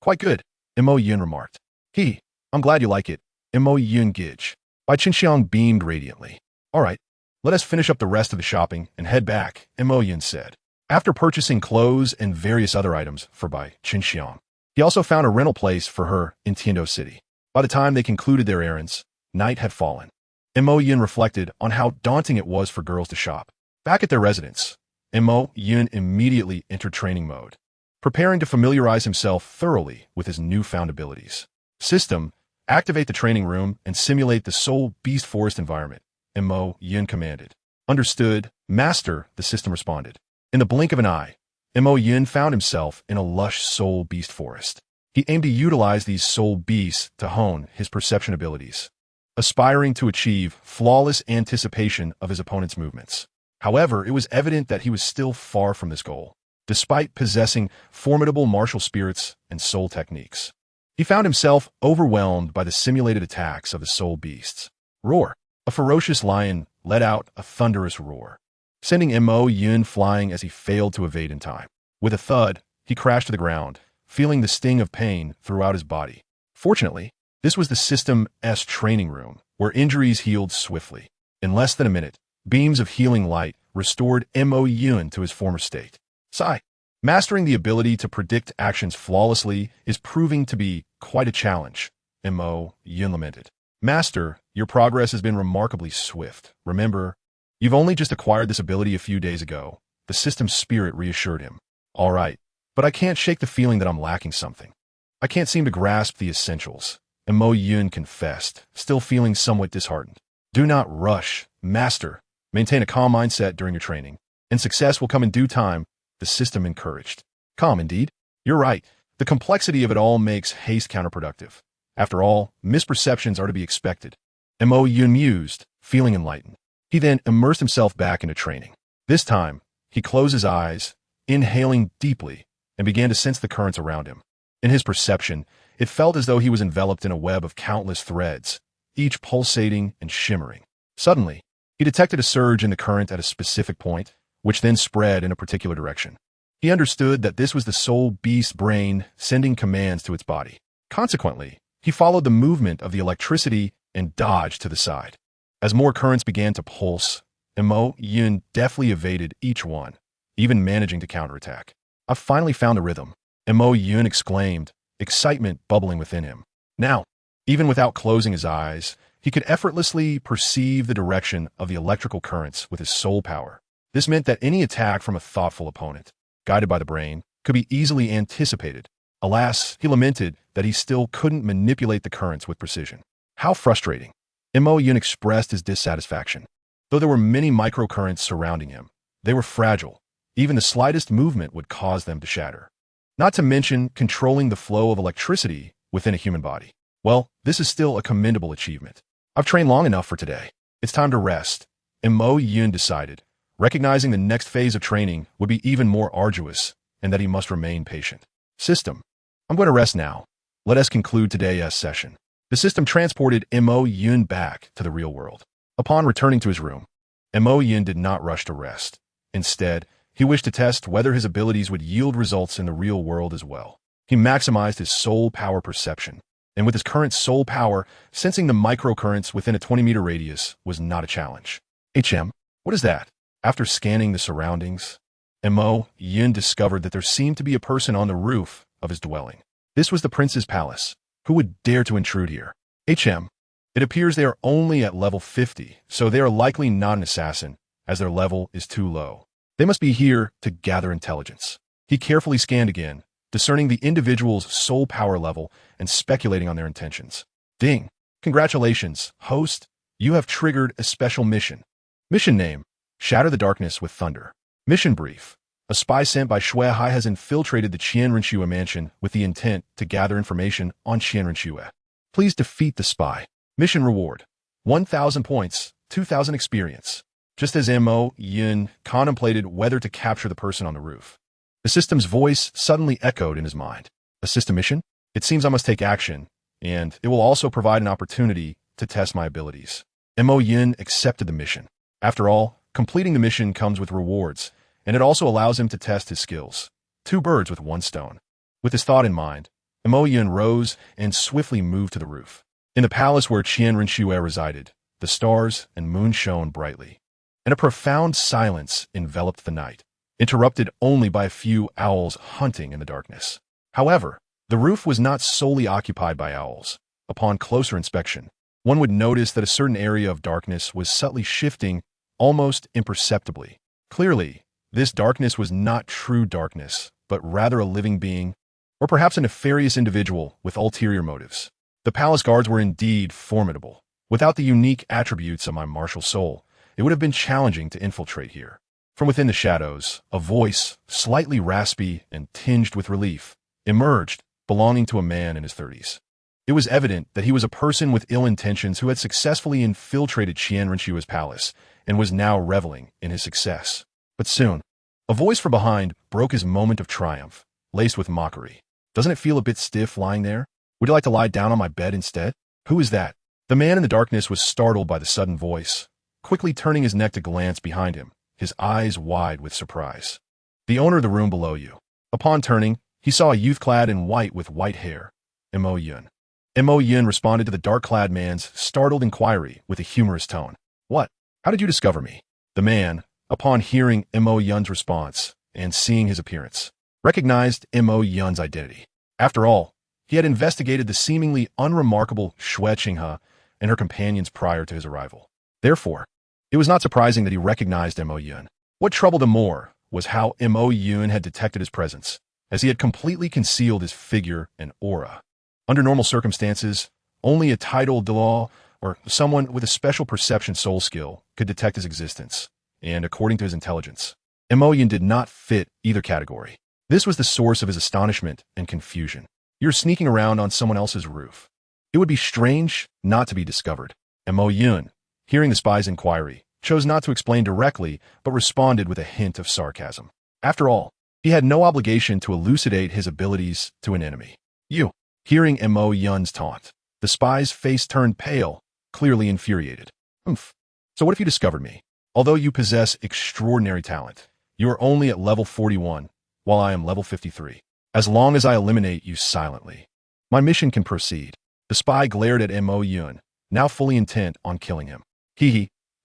Quite good, Mo Yun remarked. I'm glad you like it, Mo Yun Gij. Bai Qinxiang beamed radiantly. All right, let us finish up the rest of the shopping and head back, Mo Yun said. After purchasing clothes and various other items for Bai Qinxiang, he also found a rental place for her in Tiando City. By the time they concluded their errands, night had fallen. Mo Yun reflected on how daunting it was for girls to shop. Back at their residence, Mo Yun immediately entered training mode, preparing to familiarize himself thoroughly with his newfound abilities. System, activate the training room and simulate the Soul Beast Forest environment, Mo Yun commanded. Understood, Master, the system responded. In the blink of an eye, Mo Yun found himself in a lush Soul Beast Forest. He aimed to utilize these Soul Beasts to hone his perception abilities, aspiring to achieve flawless anticipation of his opponent's movements. However, it was evident that he was still far from this goal, despite possessing formidable martial spirits and soul techniques. He found himself overwhelmed by the simulated attacks of the Soul Beasts. Roar! A ferocious lion let out a thunderous roar, sending Mo Yun flying as he failed to evade in time. With a thud, he crashed to the ground, feeling the sting of pain throughout his body. Fortunately, this was the System's training room, where injuries healed swiftly. In less than a minute, beams of healing light restored Mo Yun to his former state. Sigh. Mastering the ability to predict actions flawlessly is proving to be quite a challenge, Mo Yun lamented. Master, your progress has been remarkably swift. Remember, you've only just acquired this ability a few days ago. The system's spirit reassured him. All right, but I can't shake the feeling that I'm lacking something. I can't seem to grasp the essentials, Mo Yun confessed, still feeling somewhat disheartened. Do not rush, Master. Maintain a calm mindset during your training, and success will come in due time, the system encouraged. Calm indeed. You're right. The complexity of it all makes haste counterproductive. After all, misperceptions are to be expected. Mo Yun mused, feeling enlightened. He then immersed himself back into training. This time, he closed his eyes, inhaling deeply, and began to sense the currents around him. In his perception, it felt as though he was enveloped in a web of countless threads, each pulsating and shimmering. Suddenly, he detected a surge in the current at a specific point, which then spread in a particular direction. He understood that this was the Soul Beast brain sending commands to its body. Consequently, he followed the movement of the electricity and dodged to the side. As more currents began to pulse, Mo Yun deftly evaded each one, even managing to counterattack. I've finally found a rhythm, Mo Yun exclaimed, excitement bubbling within him. Now, even without closing his eyes, he could effortlessly perceive the direction of the electrical currents with his soul power. This meant that any attack from a thoughtful opponent, guided by the brain, could be easily anticipated. Alas, he lamented that he still couldn't manipulate the currents with precision. How frustrating. Mo Yun expressed his dissatisfaction. Though there were many microcurrents surrounding him, they were fragile. Even the slightest movement would cause them to shatter. Not to mention controlling the flow of electricity within a human body. Well, this is still a commendable achievement. I've trained long enough for today. It's time to rest, Mo Yun decided, recognizing the next phase of training would be even more arduous and that he must remain patient. System. I'm going to rest now. Let us conclude today's session. The system transported Mo Yun back to the real world. Upon returning to his room, Mo Yun did not rush to rest. Instead, he wished to test whether his abilities would yield results in the real world as well. He maximized his soul power perception, and with his current soul power, sensing the microcurrents within a 20-meter radius was not a challenge. What is that? After scanning the surroundings, Mo Yun discovered that there seemed to be a person on the roof of his dwelling. This was the prince's palace. Who would dare to intrude here? It appears they are only at level 50, so they are likely not an assassin, as their level is too low. They must be here to gather intelligence. He carefully scanned again, discerning the individual's soul power level and speculating on their intentions. Ding! Congratulations, host. You have triggered a special mission. Mission name: Shatter the Darkness with Thunder. Mission brief: a spy sent by Shui Hai has infiltrated the Qianrenshue mansion with the intent to gather information on Qianrenshue. Please defeat the spy. Mission reward: 1,000 points, 2,000 experience. Just as Mo Yun contemplated whether to capture the person on the roof, the system's voice suddenly echoed in his mind. A system mission? It seems I must take action, and it will also provide an opportunity to test my abilities. Mo Yun accepted the mission. After all, completing the mission comes with rewards, and it also allows him to test his skills. Two birds with one stone. With this thought in mind, Mo Yun rose and swiftly moved to the roof. In the palace where Qianrenshue resided, the stars and moon shone brightly, and a profound silence enveloped the night, interrupted only by a few owls hunting in the darkness. However, the roof was not solely occupied by owls. Upon closer inspection, one would notice that a certain area of darkness was subtly shifting, almost imperceptibly. Clearly, this darkness was not true darkness, but rather a living being, or perhaps a nefarious individual with ulterior motives. The palace guards were indeed formidable. Without the unique attributes of my martial soul, it would have been challenging to infiltrate here. From within the shadows, a voice, slightly raspy and tinged with relief, emerged, belonging to a man in his 30s. It was evident that he was a person with ill intentions who had successfully infiltrated Qianrenshue's palace and was now reveling in his success. But soon, a voice from behind broke his moment of triumph, laced with mockery. Doesn't it feel a bit stiff lying there? Would you like to lie down on my bed instead? Who is that? The man in the darkness was startled by the sudden voice, quickly turning his neck to glance behind him, his eyes wide with surprise. The owner of the room below you. Upon turning, he saw a youth clad in white with white hair, Mo Yun. Mo Yun responded to the dark-clad man's startled inquiry with a humorous tone. What? How did you discover me? The man, upon hearing Mo Yun's response and seeing his appearance, recognized Mo Yun's identity. After all, he had investigated the seemingly unremarkable Shui Qinghe and her companions prior to his arrival. Therefore, it was not surprising that he recognized Mo Yun. What troubled him more was how Mo Yun had detected his presence, as he had completely concealed his figure and aura. Under normal circumstances, only a titled Douluo or someone with a special perception soul skill could detect his existence, and according to his intelligence, Mo Yun did not fit either category. This was the source of his astonishment and confusion. You're sneaking around on someone else's roof. It would be strange not to be discovered. Mo Yun, hearing the spy's inquiry, chose not to explain directly, but responded with a hint of sarcasm. After all, he had no obligation to elucidate his abilities to an enemy. You. Hearing Mo Yun's taunt, the spy's face turned pale, clearly infuriated. So what if you discovered me? Although you possess extraordinary talent, you are only at level 41, while I am level 53. As long as I eliminate you silently, my mission can proceed. The spy glared at Mo Yun, now fully intent on killing him.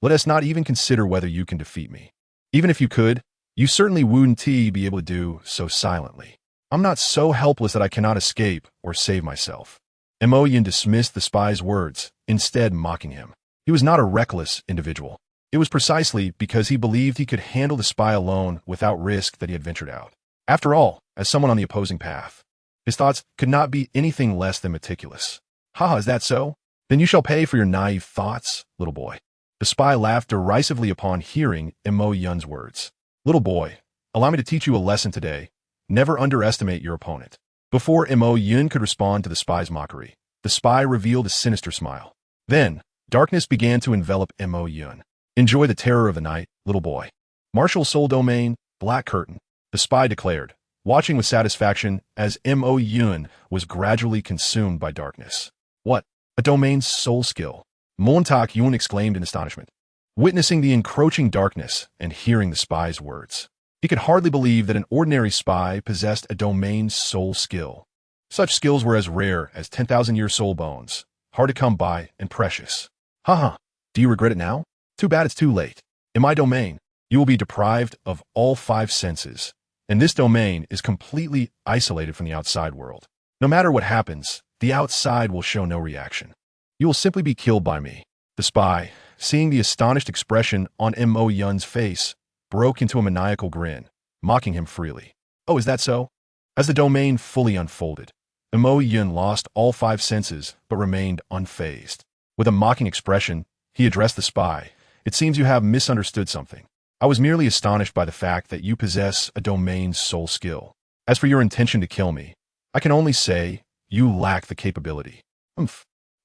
Let us not even consider whether you can defeat me. Even if you could, you certainly wouldn't be able to do so silently. I'm not so helpless that I cannot escape or save myself. Mo Yun dismissed the spy's words, instead mocking him. He was not a reckless individual. It was precisely because he believed he could handle the spy alone without risk that he had ventured out. After all, as someone on the opposing path, his thoughts could not be anything less than meticulous. Is that so? Then you shall pay for your naive thoughts, little boy. The spy laughed derisively upon hearing Mo Yun's words. Little boy, allow me to teach you a lesson today. Never underestimate your opponent. Before Mo Yun could respond to the spy's mockery, the spy revealed a sinister smile. Then, darkness began to envelop Mo Yun. Enjoy the terror of the night, little boy. MartialSoul domain, black curtain, the spy declared, watching with satisfaction as Mo Yun was gradually consumed by darkness. What? A domain's soul skill? Montak Yun exclaimed in astonishment, witnessing the encroaching darkness and hearing the spy's words. He could hardly believe that an ordinary spy possessed a domain's soul skill. Such skills were as rare as 10,000-year soul bones, hard to come by and precious. Haha, do you regret it now? Too bad it's too late. In my domain, you will be deprived of all 5 senses, and this domain is completely isolated from the outside world. No matter what happens, the outside will show no reaction. You will simply be killed by me. The spy, seeing the astonished expression on Mo Yun's face, broke into a maniacal grin, mocking him freely. Oh, is that so? As the domain fully unfolded, Mo Yun lost all 5 senses but remained unfazed. With a mocking expression, he addressed the spy. It seems you have misunderstood something. I was merely astonished by the fact that you possess a domain's soul skill. As for your intention to kill me, I can only say you lack the capability.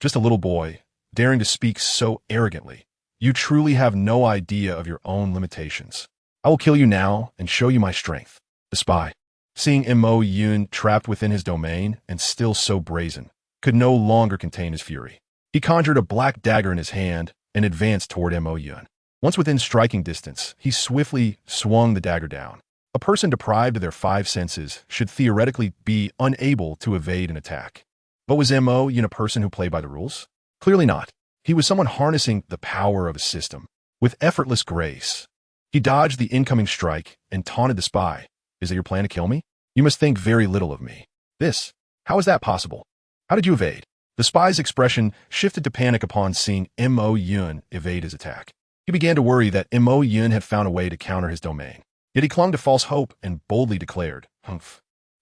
Just a little boy, daring to speak so arrogantly. You truly have no idea of your own limitations. I will kill you now and show you my strength. The spy, seeing Mo Yun trapped within his domain and still so brazen, could no longer contain his fury. He conjured a black dagger in his hand and advanced toward Mo Yun. Once within striking distance, he swiftly swung the dagger down. A person deprived of their 5 senses should theoretically be unable to evade an attack. But was Mo Yun a person who played by the rules? Clearly not. He was someone harnessing the power of a system. With effortless grace, he dodged the incoming strike and taunted the spy. Is it your plan to kill me? You must think very little of me. How is that possible? How did you evade? The spy's expression shifted to panic upon seeing Mo Yun evade his attack. He began to worry that Mo Yun had found a way to counter his domain. Yet he clung to false hope and boldly declared,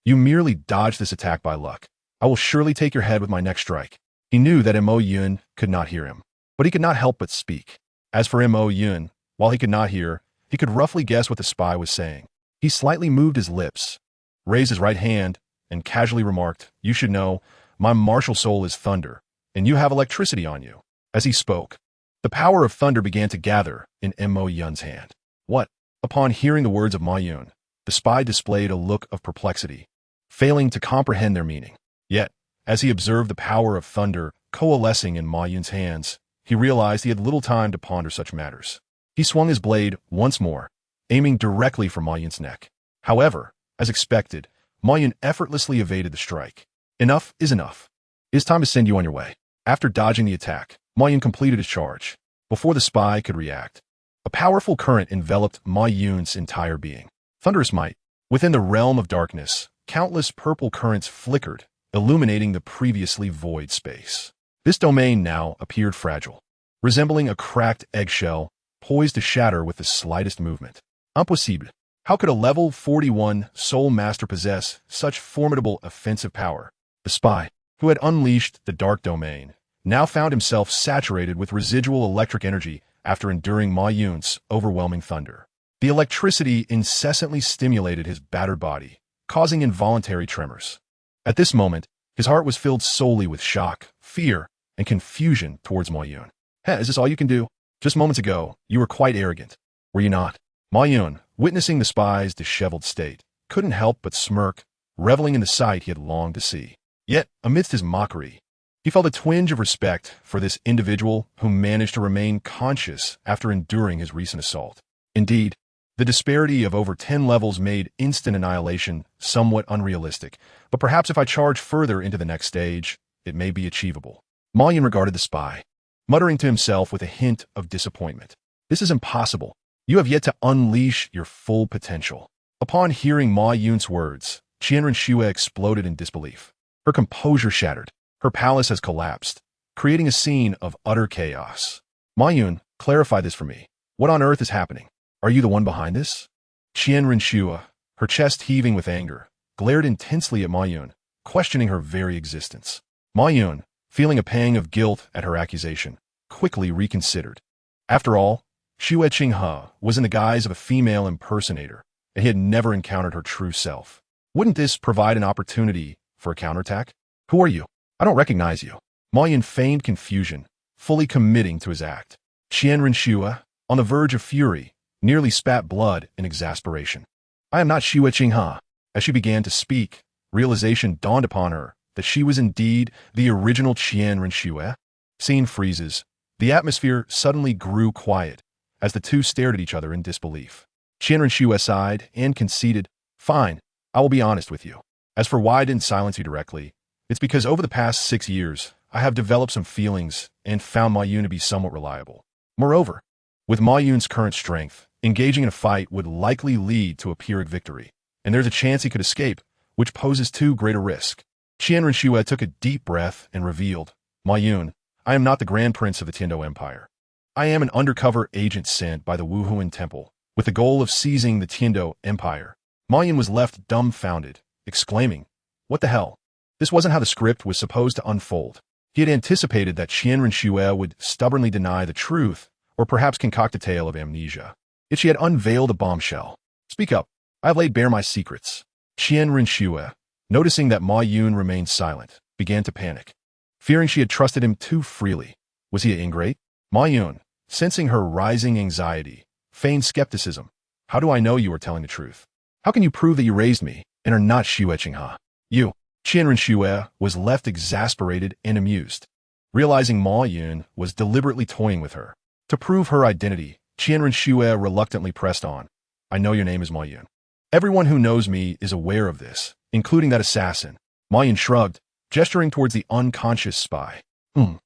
You merely dodged this attack by luck. I will surely take your head with my next strike. He knew that Mo Yun could not hear him, but he could not help but speak. As for Mo Yun, while he could not hear, he could roughly guess what the spy was saying. He slightly moved his lips, raised his right hand, and casually remarked, You should know, my martial soul is thunder, and you have electricity on you. As he spoke, the power of thunder began to gather in Mo Yun's hand. What? Upon hearing the words of Ma Yun, the spy displayed a look of perplexity, failing to comprehend their meaning. Yet, as he observed the power of thunder coalescing in Ma Yun's hands, he realized he had little time to ponder such matters. He swung his blade once more, aiming directly for Ma Yun's neck. However, as expected, Ma Yun effortlessly evaded the strike. Enough is enough. It is time to send you on your way. After dodging the attack, Ma Yun completed his charge. Before the spy could react, a powerful current enveloped Ma Yun's entire being. Thunderous might. Within the realm of darkness, countless purple currents flickered, illuminating the previously void space. This domain now appeared fragile, resembling a cracked eggshell poised to shatter with the slightest movement. Impossible. How could a level 41 soul master possess such formidable offensive power? The spy, who had unleashed the dark domain, now found himself saturated with residual electric energy after enduring Ma Yun's overwhelming thunder. The electricity incessantly stimulated his battered body, causing involuntary tremors. At this moment, his heart was filled solely with shock, fear, and confusion towards Ma Yun. Is this all you can do? Just moments ago, you were quite arrogant, were you not? Ma Yun, witnessing the spy's disheveled state, couldn't help but smirk, reveling in the sight he had longed to see. Yet, amidst his mockery, he felt a twinge of respect for this individual who managed to remain conscious after enduring his recent assault. Indeed, the disparity of over 10 levels made instant annihilation somewhat unrealistic, but perhaps if I charge further into the next stage, it may be achievable. Ma Yun regarded the spy, muttering to himself with a hint of disappointment. This is impossible. You have yet to unleash your full potential. Upon hearing Ma Yun's words, Qianren Xue exploded in disbelief. Her composure shattered. Her palace has collapsed, creating a scene of utter chaos. Ma Yun, clarify this for me. What on earth is happening? Are you the one behind this? Qianren Xue, her chest heaving with anger, glared intensely at Ma Yun, questioning her very existence. Ma Yun, feeling a pang of guilt at her accusation, quickly reconsidered. After all, Xue Qinghe was in the guise of a female impersonator, and he had never encountered her true self. Wouldn't this provide an opportunity for a counterattack? Who are you? I don't recognize you. Ma Yun feigned confusion, fully committing to his act. Qianren Xue, on the verge of fury, nearly spat blood in exasperation. I am not Xue Qinghe. As she began to speak, realization dawned upon her that she was indeed the original Qian Renxue. Scene freezes. The atmosphere suddenly grew quiet as the two stared at each other in disbelief. Qian Renxue sighed and conceded, "Fine, I will be honest with you. As for why I didn't silence you directly, it's because over the past 6 years, I have developed some feelings and found Ma Yun to be somewhat reliable. Moreover, with Ma Yun's current strength, engaging in a fight would likely lead to a Pyrrhic victory, and there's a chance he could escape, which poses too great a risk." Qian Renxue took a deep breath and revealed, "Ma Yun, I am not the Grand Prince of the Tiando Empire. I am an undercover agent sent by the Wuhuan Temple with the goal of seizing the Tiando Empire." Ma Yun was left dumbfounded, exclaiming, "What the hell?" This wasn't how the script was supposed to unfold. He had anticipated that Qian Renxue would stubbornly deny the truth, or perhaps concoct a tale of amnesia. Yet she had unveiled a bombshell. "Speak up. I have laid bare my secrets." Qian Renxue, noticing that Ma Yun remained silent, began to panic, fearing she had trusted him too freely. Was he an ingrate? Ma Yun, sensing her rising anxiety, feigned skepticism. "How do I know you are telling the truth? How can you prove that you raised me and are not Xue Qinghe?" "You." Qian Renxue was left exasperated and amused, realizing Ma Yun was deliberately toying with her. To prove her identity, Qian Renxue reluctantly pressed on. "I know your name is Ma Yun. Everyone who knows me is aware of this, including that assassin." Ma Yun shrugged, gesturing towards the unconscious spy. Qian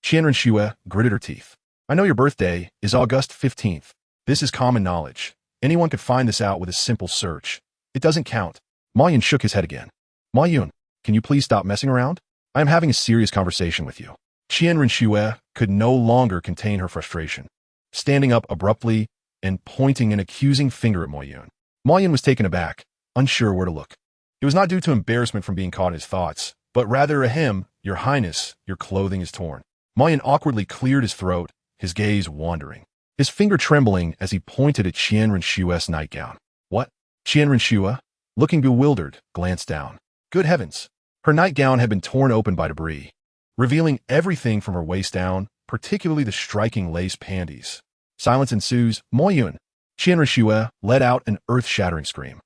Renxue gritted her teeth. "I know your birthday is August 15th. This is common knowledge. Anyone could find this out with a simple search. It doesn't count." Ma Yun shook his head again. "Ma Yun, can you please stop messing around? I am having a serious conversation with you." Qian Renxue could no longer contain her frustration, standing up abruptly and pointing an accusing finger at Ma Yun. Ma Yun was taken aback, unsure where to look. It was not due to embarrassment from being caught in his thoughts, but rather a him, "Your Highness, your clothing is torn." Ma Yun awkwardly cleared his throat, his gaze wandering, his finger trembling as he pointed at Qian Renshue's nightgown. "What?" Qian Renxue, looking bewildered, glanced down. Good heavens! Her nightgown had been torn open by debris, revealing everything from her waist down, particularly the striking lace panties. Silence ensues. Ma Yun. Qian Renxue let out an earth-shattering scream,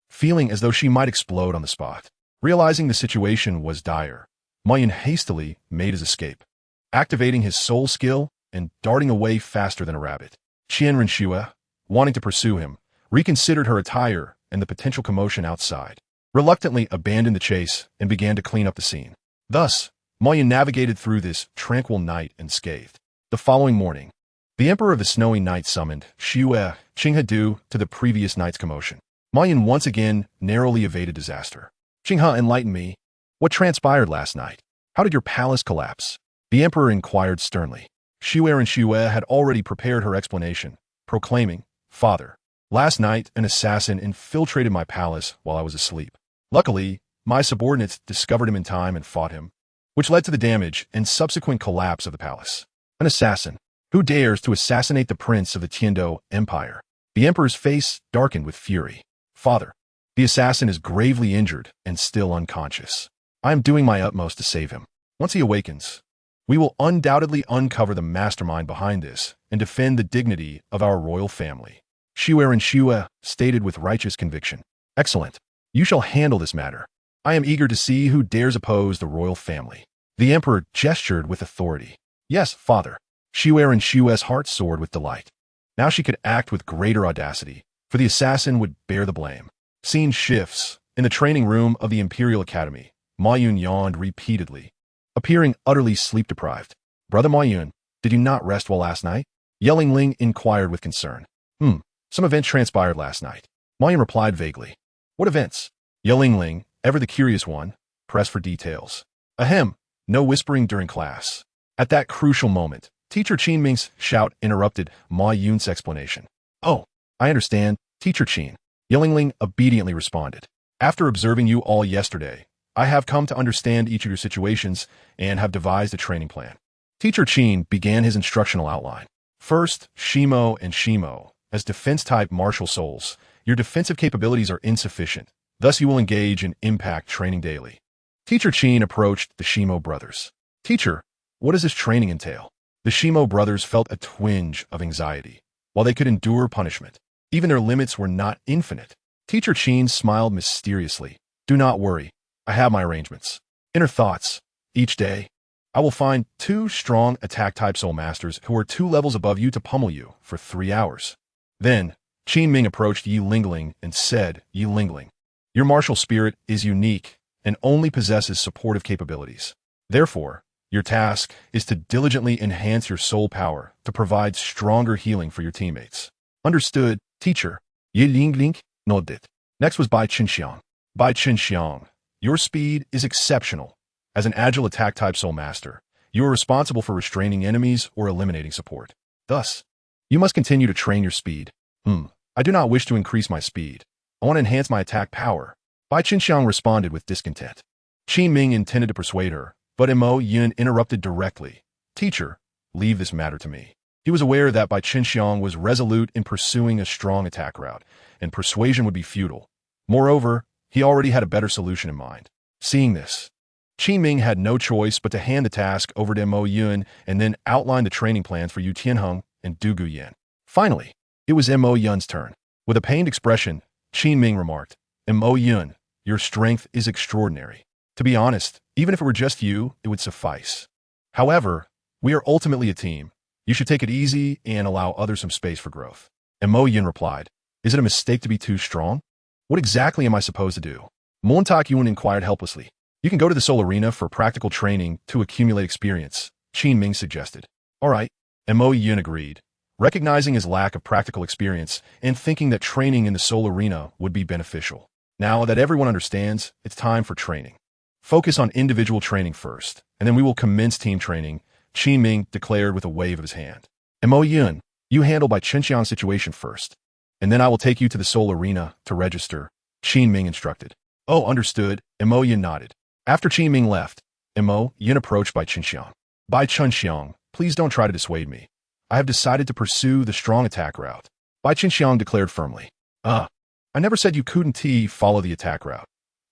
feeling as though she might explode on the spot. Realizing the situation was dire, Ma Yun hastily made his escape, activating his soul skill and darting away faster than a rabbit. Qian Renxue, wanting to pursue him, reconsidered her attire and the potential commotion outside, reluctantly abandoned the chase and began to clean up the scene. Thus, Ma Yun navigated through this tranquil night unscathed. The following morning, the Emperor of the Snowy Night summoned Xue Qinghe due to the previous night's commotion. Ma Yun once again narrowly evaded disaster. "Qinghe, enlighten me. What transpired last night? How did your palace collapse?" The Emperor inquired sternly. Xue Renxue had already prepared her explanation, proclaiming, "Father, last night an assassin infiltrated my palace while I was asleep. Luckily, my subordinates discovered him in time and fought him, which led to the damage and subsequent collapse of the palace." An assassin? Who dares to assassinate the prince of the Tiando Empire? The Emperor's face darkened with fury. "Father, the assassin is gravely injured and still unconscious. I am doing my utmost to save him. Once he awakens, we will undoubtedly uncover the mastermind behind this and defend the dignity of our royal family." Xue Renxue stated with righteous conviction. "Excellent. You shall handle this matter. I am eager to see who dares oppose the royal family." The Emperor gestured with authority. "Yes, Father." Xue Renshue's heart soared with delight. Now she could act with greater audacity, for the assassin would bear the blame. Scene shifts. In the training room of the Imperial Academy, Ma Yun yawned repeatedly, appearing utterly sleep-deprived. "Brother Ma Yun, did you not rest well last night?" Yelling Ling inquired with concern. Some events transpired last night." Ma Yun replied vaguely. "What events?" Yelling Ling, ever the curious one, pressed for details. Ahem, no whispering during class. At that crucial moment, Teacher Qin Ming's shout interrupted Ma Yun's explanation. "Oh, I understand, Teacher Qin," Yelling Ling obediently responded. "After observing you all yesterday, I have come to understand each of your situations and have devised a training plan." Teacher Qin began his instructional outline. "First, Shimo and Shimo. As defense-type martial souls, your defensive capabilities are insufficient. Thus, you will engage in impact training daily." Teacher Qin approached the Shimo brothers. "Teacher, what does this training entail?" The Shimo brothers felt a twinge of anxiety, while they could endure punishment. Even their limits were not infinite. Teacher Qin smiled mysteriously. Do not worry. I have my arrangements. Inner thoughts. Each day, I will find 2 strong attack-type soul masters who are 2 levels above you to pummel you for 3 hours. Then, Qin Ming approached Yi Lingling and said, Yi Lingling, your martial spirit is unique and only possesses supportive capabilities. Therefore, your task is to diligently enhance your soul power to provide stronger healing for your teammates. Understood, teacher. Yi Lingling nodded. Next was Bai Qinxiang. Bai Qinxiang, your speed is exceptional. As an agile attack-type soul master, you are responsible for restraining enemies or eliminating support. Thus, you must continue to train your speed. I do not wish to increase my speed. I want to enhance my attack power. Bai Qinxiang responded with discontent. Qin Ming intended to persuade her, but Mo Yun interrupted directly. Teacher, leave this matter to me. He was aware that Bai Qinxiang was resolute in pursuing a strong attack route, and persuasion would be futile. Moreover, he already had a better solution in mind. Seeing this, Qin Ming had no choice but to hand the task over to Mo Yun and then outline the training plans for Yu Tianheng and Du Guyan. Finally, it was Mo Yun's turn. With a pained expression, Qin Ming remarked, Mo Yun, your strength is extraordinary. To be honest, even if it were just you, it would suffice. However, we are ultimately a team. You should take it easy and allow others some space for growth. Mo Yun replied, is it a mistake to be too strong? What exactly am I supposed to do? Mon Tak Yun inquired helplessly. You can go to the Soul Arena for practical training to accumulate experience, Qin Ming suggested. All right, Mo Yun agreed, recognizing his lack of practical experience and thinking that training in the Soul Arena would be beneficial. Now that everyone understands, it's time for training. Focus on individual training first, and then we will commence team training, Qin Ming declared with a wave of his hand. Mo Yun, you handle Bai Qinxiang's situation first, and then I will take you to the Soul Arena to register, Qin Ming instructed. Oh, understood, Mo Yun nodded. After Qin Ming left, Mo Yun approached Bai Qinxiang. Bai Qinxiang, please don't try to dissuade me. I have decided to pursue the strong attack route. Bai Qinxiang declared firmly. I never said you couldn't follow the attack route.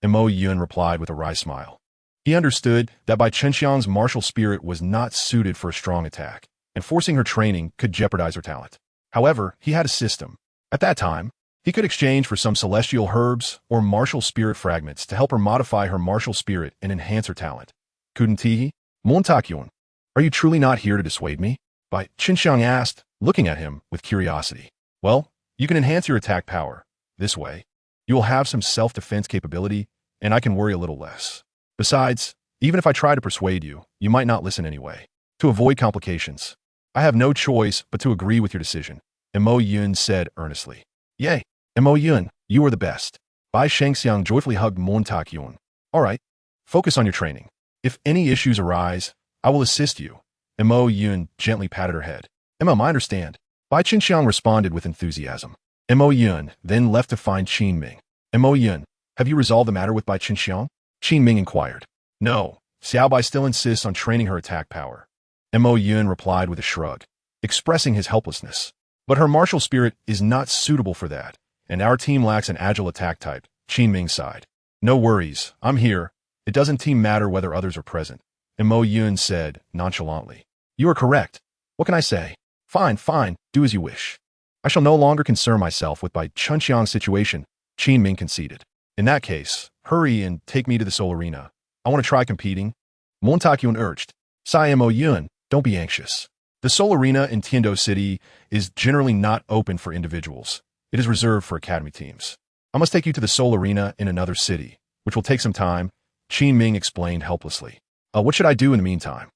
Mo Yun replied with a wry smile. He understood that Bai Qinxiang's martial spirit was not suited for a strong attack, and forcing her training could jeopardize her talent. However, he had a system. At that time, he could exchange for some celestial herbs or martial spirit fragments to help her modify her martial spirit and enhance her talent. Couldn't he? Mon Tak Yun, are you truly not here to dissuade me? Bai Qinxiang asked, looking at him with curiosity. Well, you can enhance your attack power. This way, you will have some self-defense capability, and I can worry a little less. Besides, even if I try to persuade you, you might not listen anyway. To avoid complications, I have no choice but to agree with your decision, Mo Yun said earnestly. Yay, Mo Yun, you are the best. Bai Shengxiang joyfully hugged Mon Tak Yun. All right, focus on your training. If any issues arise, I will assist you. Mo Yun gently patted her head. I understand. Bai Qinxiang responded with enthusiasm. Mo Yun then left to find Qin Ming. Mo Yun, have you resolved the matter with Bai Qinxiang? Qin Ming inquired. No, Xiao Bai still insists on training her attack power. Mo Yun replied with a shrug, expressing his helplessness. But her martial spirit is not suitable for that, and our team lacks an agile attack type, Qin Ming sighed. No worries, I'm here. It doesn't matter whether others are present, Mo Yun said nonchalantly. You are correct. What can I say? Fine, do as you wish. I shall no longer concern myself with Bai Qinxiang's situation, Qin Ming conceded. In that case, hurry and take me to the Soul Arena. I want to try competing. Mon Tak Yun urged. Sai Mo Yun, don't be anxious. The Soul Arena in Tiando City is generally not open for individuals. It is reserved for academy teams. I must take you to the Soul Arena in another city, which will take some time, Qin Ming explained helplessly. What should I do in the meantime?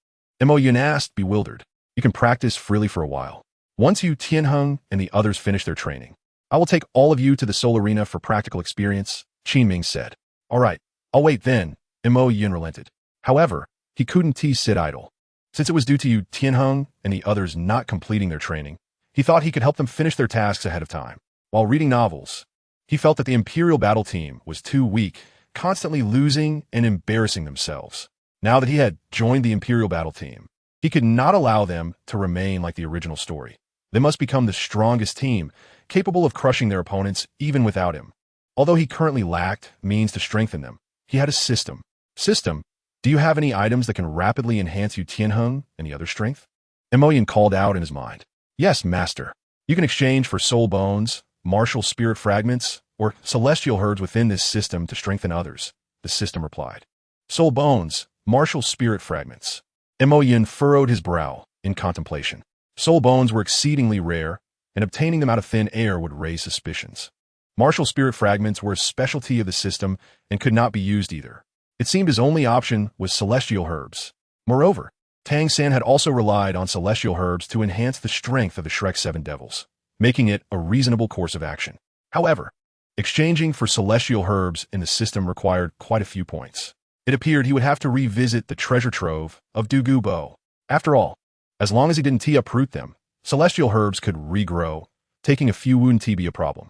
Mo Yun asked, bewildered. You can practice freely for a while. Once Yu Tianheng and the others finish their training, I will take all of you to the Soul Arena for practical experience, Qin Ming said. All right, I'll wait then, Mo Yun relented. However, he couldn't sit idle. Since it was due to Yu Tianheng and the others not completing their training, he thought he could help them finish their tasks ahead of time. While reading novels, he felt that the Imperial battle team was too weak, constantly losing and embarrassing themselves. Now that he had joined the Imperial battle team, he could not allow them to remain like the original story. They must become the strongest team, capable of crushing their opponents even without him. Although he currently lacked means to strengthen them, he had a system. System? Do you have any items that can rapidly enhance Yu Tianheng and the other strength? Mo Yun called out in his mind. Yes, master. You can exchange for soul bones, martial spirit fragments, or celestial herbs within this system to strengthen others, the system replied. Soul bones, martial spirit fragments. Mo Yun furrowed his brow in contemplation. Soul bones were exceedingly rare, and obtaining them out of thin air would raise suspicions. Martial spirit fragments were a specialty of the system and could not be used either. It seemed his only option was celestial herbs. Moreover, Tang San had also relied on celestial herbs to enhance the strength of the Shrek 7 Devils, making it a reasonable course of action. However, exchanging for celestial herbs in the system required quite a few points. It appeared he would have to revisit the treasure trove of Douluo Bo. After all, as long as he didn't uproot them, celestial herbs could regrow, taking a few wouldn't be a problem.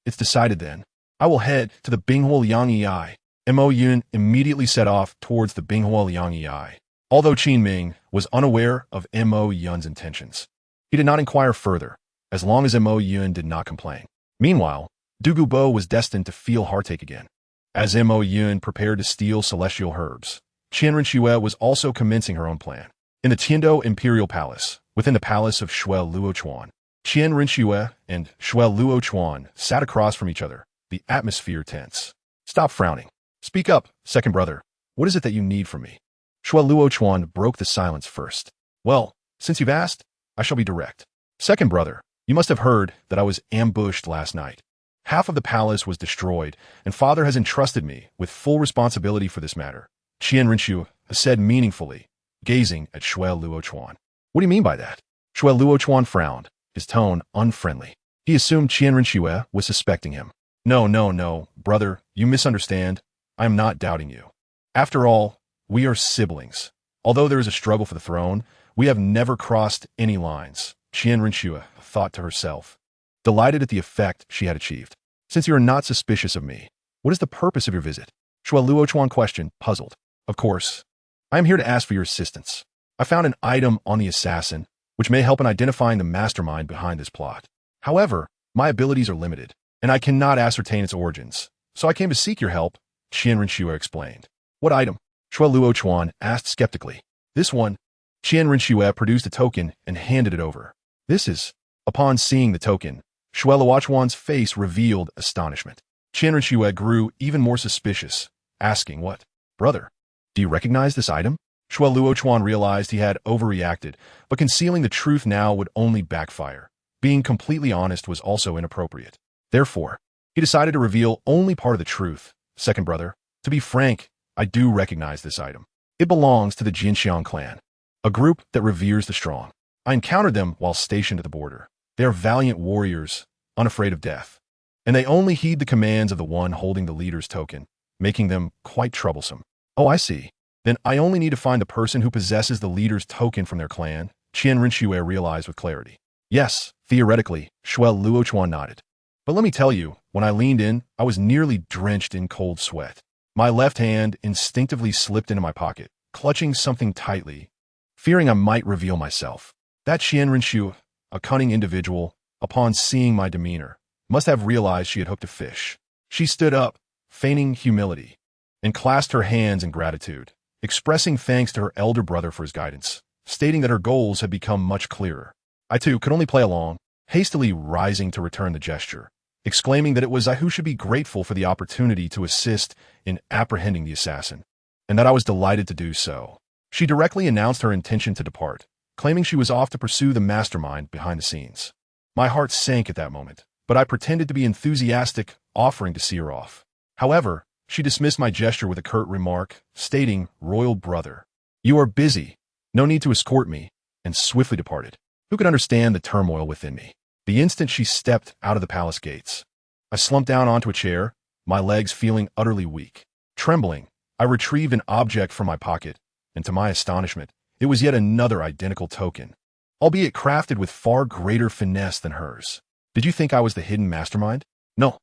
It's decided then. I will head to the Binghuo Liang Ei. Mo Yun immediately set off towards the Binghuo Liang Ei. Although Qin Ming was unaware of Mo Yun's intentions, he did not inquire further, as long as Mo Yun did not complain. Meanwhile, Douluo Bo was destined to feel heartache again. As Mo Yun prepared to steal celestial herbs, Qian Rinxue was also commencing her own plan. In the Tiando Imperial Palace, within the palace of Shui Luochuan, Qian Rinxue and Shui Luochuan sat across from each other, the atmosphere tense. Stop frowning. Speak up, second brother. What is it that you need from me? Shui Luochuan broke the silence first. Well, since you've asked, I shall be direct. Second brother, you must have heard that I was ambushed last night. Half of the palace was destroyed, and father has entrusted me with full responsibility for this matter, Qian Rinxue said meaningfully, gazing at Shui Luochuan. What do you mean by that? Shui Luochuan frowned, his tone unfriendly. He assumed Qian Rinxue was suspecting him. No, brother, you misunderstand. I am not doubting you. After all, we are siblings. Although there is a struggle for the throne, we have never crossed any lines, Qian Rinxue thought to herself, delighted at the effect she had achieved. Since you are not suspicious of me, what is the purpose of your visit? Shui Luochuan questioned, puzzled. Of course, I am here to ask for your assistance. I found an item on the assassin, which may help in identifying the mastermind behind this plot. However, my abilities are limited, and I cannot ascertain its origins, so I came to seek your help, Qian Rinxue explained. What item? Shui Luochuan asked skeptically. This one. Qian Rinxue produced a token and handed it over. This is. Upon seeing the token, Shui Luochuan's face revealed astonishment. Qian Rinxue grew even more suspicious, asking, what? Brother, do you recognize this item? Shui Luochuan realized he had overreacted, but concealing the truth now would only backfire. Being completely honest was also inappropriate. Therefore, he decided to reveal only part of the truth. Second brother, to be frank, I do recognize this item. It belongs to the Jinxiang clan, a group that reveres the strong. I encountered them while stationed at the border. They are valiant warriors, unafraid of death, and they only heed the commands of the one holding the leader's token, making them quite troublesome. Oh, I see. Then I only need to find the person who possesses the leader's token from their clan, Qian Rinxue realized with clarity. Yes, theoretically, Shui Luochuan nodded. But let me tell you, when I leaned in, I was nearly drenched in cold sweat. My left hand instinctively slipped into my pocket, clutching something tightly, fearing I might reveal myself. That Qian Rinxue, a cunning individual, upon seeing my demeanor, must have realized she had hooked a fish. She stood up, feigning humility, and clasped her hands in gratitude, expressing thanks to her elder brother for his guidance, stating that her goals had become much clearer. I too could only play along, hastily rising to return the gesture, exclaiming that it was I who should be grateful for the opportunity to assist in apprehending the assassin, and that I was delighted to do so. She directly announced her intention to depart, claiming she was off to pursue the mastermind behind the scenes. My heart sank at that moment, but I pretended to be enthusiastic, offering to see her off. However, she dismissed my gesture with a curt remark, stating, "Royal brother, you are busy, no need to escort me," and swiftly departed. Who could understand the turmoil within me? The instant she stepped out of the palace gates, I slumped down onto a chair, my legs feeling utterly weak. Trembling, I retrieved an object from my pocket, and to my astonishment, it was yet another identical token, albeit crafted with far greater finesse than hers. Did you think I was the hidden mastermind? No.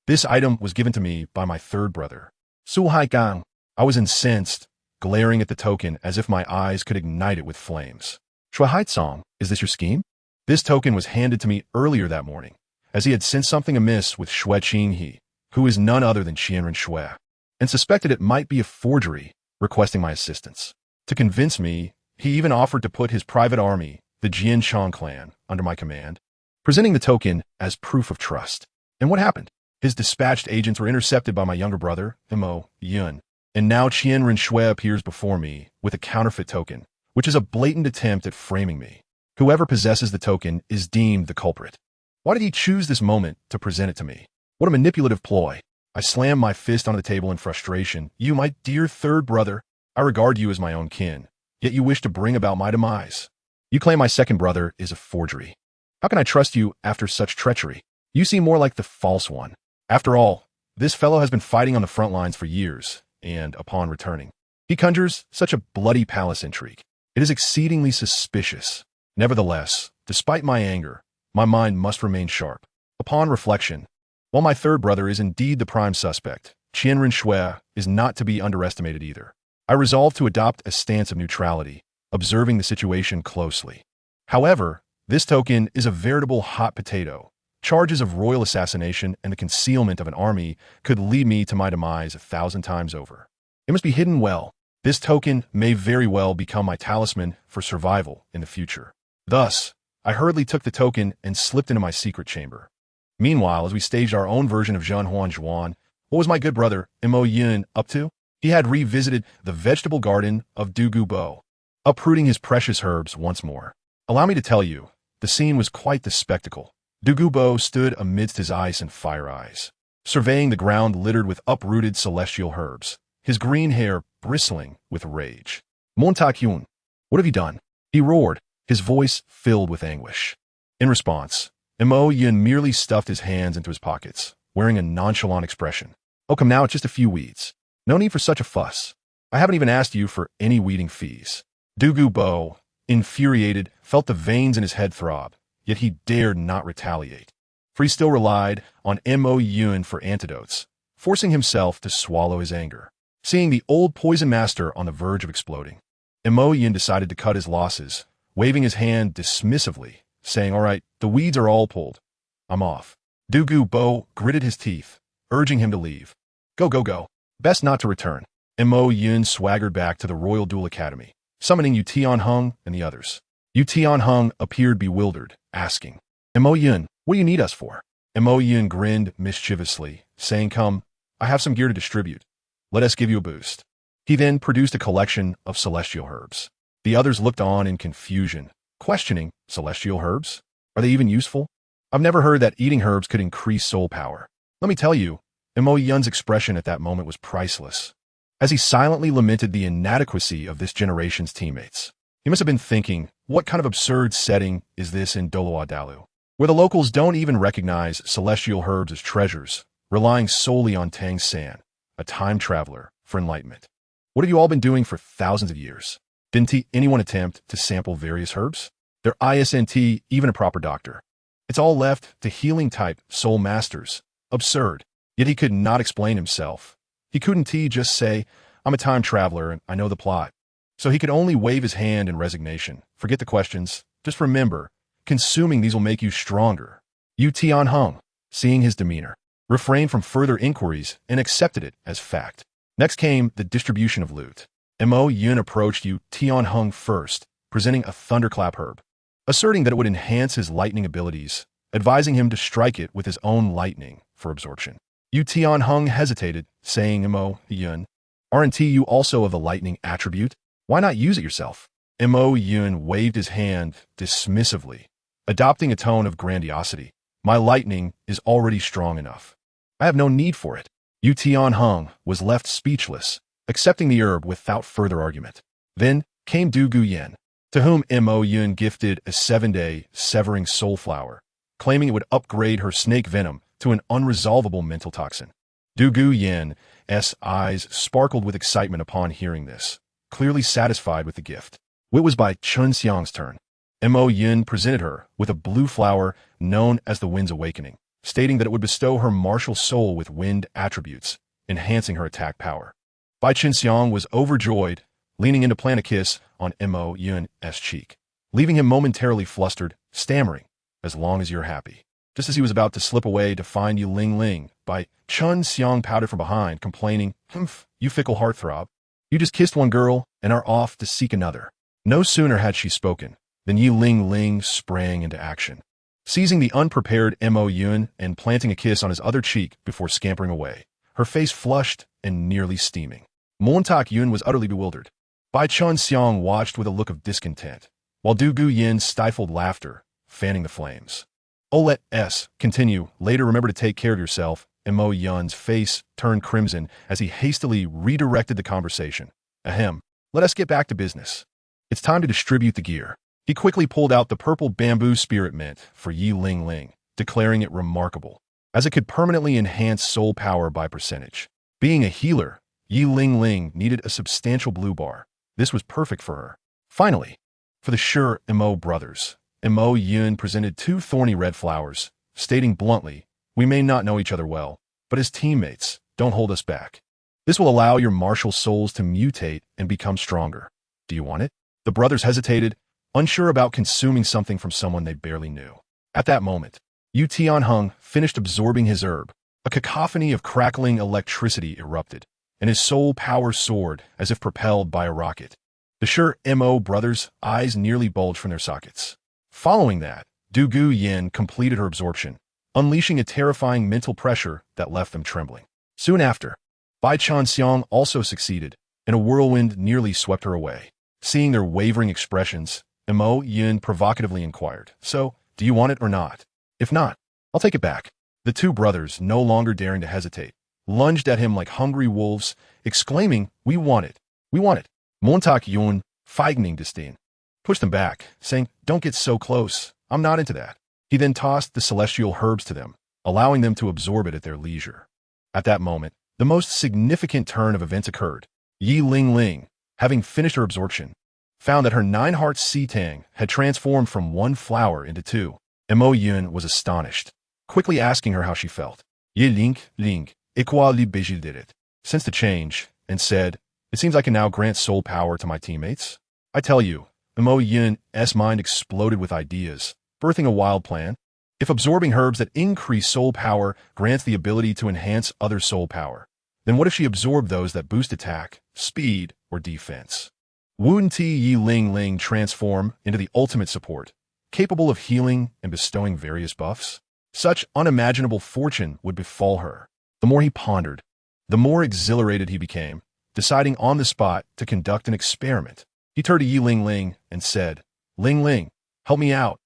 This item was given to me by my third brother, Su Haigang. I was incensed, glaring at the token as if my eyes could ignite it with flames. Shui Haizong, is this your scheme? This token was handed to me earlier that morning, as he had sensed something amiss with Shui Qinghe, who is none other than Qian Rinxue, and suspected it might be a forgery, requesting my assistance. To convince me, he even offered to put his private army, the Jianchang clan, under my command. presenting the token as proof of trust. And what happened? His dispatched agents were intercepted by my younger brother, Mo Yun, and now Qian Rinshui appears before me with a counterfeit token, which is a blatant attempt at framing me. Whoever possesses the token is deemed the culprit. Why did he choose this moment to present it to me? What a manipulative ploy. I slammed my fist on the table in frustration. You, my dear third brother, I regard you as my own kin, yet you wish to bring about my demise. You claim my second brother is a forgery. How can I trust you after such treachery? You seem more like the false one. After all, this fellow has been fighting on the front lines for years, and upon returning, he conjures such a bloody palace intrigue. It is exceedingly suspicious. Nevertheless, despite my anger, my mind must remain sharp. Upon reflection, while my third brother is indeed the prime suspect, Qian Rinshui is not to be underestimated either. I resolve to adopt a stance of neutrality, observing the situation closely. However, this token is a veritable hot potato. Charges of royal assassination and the concealment of an army could lead me to my demise 1,000 times over. It must be hidden well. This token may very well become my talisman for survival in the future. Thus, I hurriedly took the token and slipped into my secret chamber. Meanwhile, as we staged our own version of Zhen Huan, what was my good brother, Mo Yun, up to? He had revisited the vegetable garden of Douluo, uprooting his precious herbs once more. Allow me to tell you, the scene was quite the spectacle. Douluo stood amidst his ice and fire eyes, surveying the ground littered with uprooted celestial herbs, his green hair bristling with rage. Montakyun, what have you done? He roared, his voice filled with anguish. In response, Mo Yun merely stuffed his hands into his pockets, wearing a nonchalant expression. Oh, come now, it's just a few weeds. No need for such a fuss. I haven't even asked you for any weeding fees. Douluo, infuriated, felt the veins in his head throb, yet he dared not retaliate, for he still relied on Mo Yun for antidotes, forcing himself to swallow his anger. Seeing the old poison master on the verge of exploding, Mo Yun decided to cut his losses, waving his hand dismissively, saying, "All right, the weeds are all pulled. I'm off." Douluo gritted his teeth, urging him to leave. Go, go, go. Best not to return. Mo Yun swaggered back to the Royal Duel Academy, summoning Yu Tianheng and the others. Yu Tianheng appeared bewildered, asking, Mo Yun, what do you need us for? Mo Yun grinned mischievously, saying, Come, I have some gear to distribute. Let us give you a boost. He then produced a collection of celestial herbs. The others looked on in confusion, questioning, celestial herbs? Are they even useful? I've never heard that eating herbs could increase soul power. Let me tell you, Mo Yun's expression at that moment was priceless, as he silently lamented the inadequacy of this generation's teammates. He must have been thinking, what kind of absurd setting is this in Douluo, where the locals don't even recognize celestial herbs as treasures, relying solely on Tang San, a time traveler, for enlightenment. What have you all been doing for thousands of years? Didn't anyone attempt to sample various herbs? There isn't even a proper doctor. It's all left to healing-type soul masters. Absurd. Yet he could not explain himself. He couldn't just say, I'm a time traveler and I know the plot. So he could only wave his hand in resignation. Forget the questions. Just remember, consuming these will make you stronger. Yu Tianheng, seeing his demeanor, refrained from further inquiries and accepted it as fact. Next came the distribution of loot. Mo Yun approached Yu Tianheng first, presenting a thunderclap herb, asserting that it would enhance his lightning abilities, advising him to strike it with his own lightning for absorption. Yu Tianheng hesitated, saying, Mo Yun, aren't you also of the lightning attribute? Why not use it yourself? Mo Yun waved his hand dismissively, adopting a tone of grandiosity. My lightning is already strong enough. I have no need for it. Yu Tianheng was left speechless, accepting the herb without further argument. Then came Douluo Yen, to whom Mo Yun gifted a 7-day severing soul flower, claiming it would upgrade her snake venom to an unresolvable mental toxin. Douluo Yen's eyes sparkled with excitement upon hearing this, clearly satisfied with the gift. It was by Chun Xiang's turn. Mo Yun presented her with a blue flower known as the Wind's Awakening, stating that it would bestow her martial soul with wind attributes, enhancing her attack power. Bai Qinxiang was overjoyed, leaning in to plant a kiss on Mo Yun's cheek, leaving him momentarily flustered, stammering, as long as you're happy. Just as he was about to slip away to find Yu Ling Ling, Bai Qinxiang pouted from behind, complaining, Humph, you fickle heartthrob. You just kissed one girl and are off to seek another. No sooner had she spoken than Yu Ling Ling sprang into action. seizing the unprepared Mo Yun and planting a kiss on his other cheek before scampering away, her face flushed and nearly steaming. Montauk Yun was utterly bewildered. Bai Chun Xiang watched with a look of discontent, while Du Gu Yin stifled laughter, fanning the flames. "Oh, let S. continue. Later, remember to take care of yourself." Mo Yun's face turned crimson as he hastily redirected the conversation. "Ahem. Let us get back to business. It's time to distribute the gear." He quickly pulled out the purple bamboo spirit mint for Yi Ling Ling, declaring it remarkable, as it could permanently enhance soul power by percentage. Being a healer, Yi Ling Ling needed a substantial blue bar. This was perfect for her. Finally, for the sure Mo brothers, Mo Yun presented 2 thorny red flowers, stating bluntly, "We may not know each other well, but as teammates, don't hold us back. This will allow your martial souls to mutate and become stronger. Do you want it?" The brothers hesitated, unsure about consuming something from someone they barely knew. At that moment, Yu Tianheng finished absorbing his herb. A cacophony of crackling electricity erupted, and his soul power soared as if propelled by a rocket. The sure Mo brothers' eyes nearly bulged from their sockets. Following that, Du Gu Yin completed her absorption, unleashing a terrifying mental pressure that left them trembling. Soon after, Bai Chan Xiang also succeeded, and a whirlwind nearly swept her away. Seeing their wavering expressions, Mo Yin provocatively inquired, "So, do you want it or not? If not, I'll take it back." The 2 brothers, no longer daring to hesitate, lunged at him like hungry wolves, exclaiming, "We want it! We want it!" Montauk Yun, feigning disdain, pushed them back, saying, "Don't get so close. I'm not into that." He then tossed the celestial herbs to them, allowing them to absorb it at their leisure. At that moment, the most significant turn of events occurred. Yi Ling Ling, having finished her absorption, found that her 9 hearts Sea Tang had transformed from 1 flower into 2. Mo Yun was astonished, quickly asking her how she felt. Yi Ling, equally did it, sensed the change, and said, "It seems I can now grant soul power to my teammates." I tell you, Mo Yun's mind exploded with ideas, birthing a wild plan. If absorbing herbs that increase soul power grants the ability to enhance other soul power, then what if she absorbed those that boost attack, speed, or defense? Wouldn't Yi Ling Ling transform into the ultimate support, capable of healing and bestowing various buffs? Such unimaginable fortune would befall her. The more he pondered, the more exhilarated he became, deciding on the spot to conduct an experiment. He turned to Yi Ling Ling and said, "Ling Ling, help me out.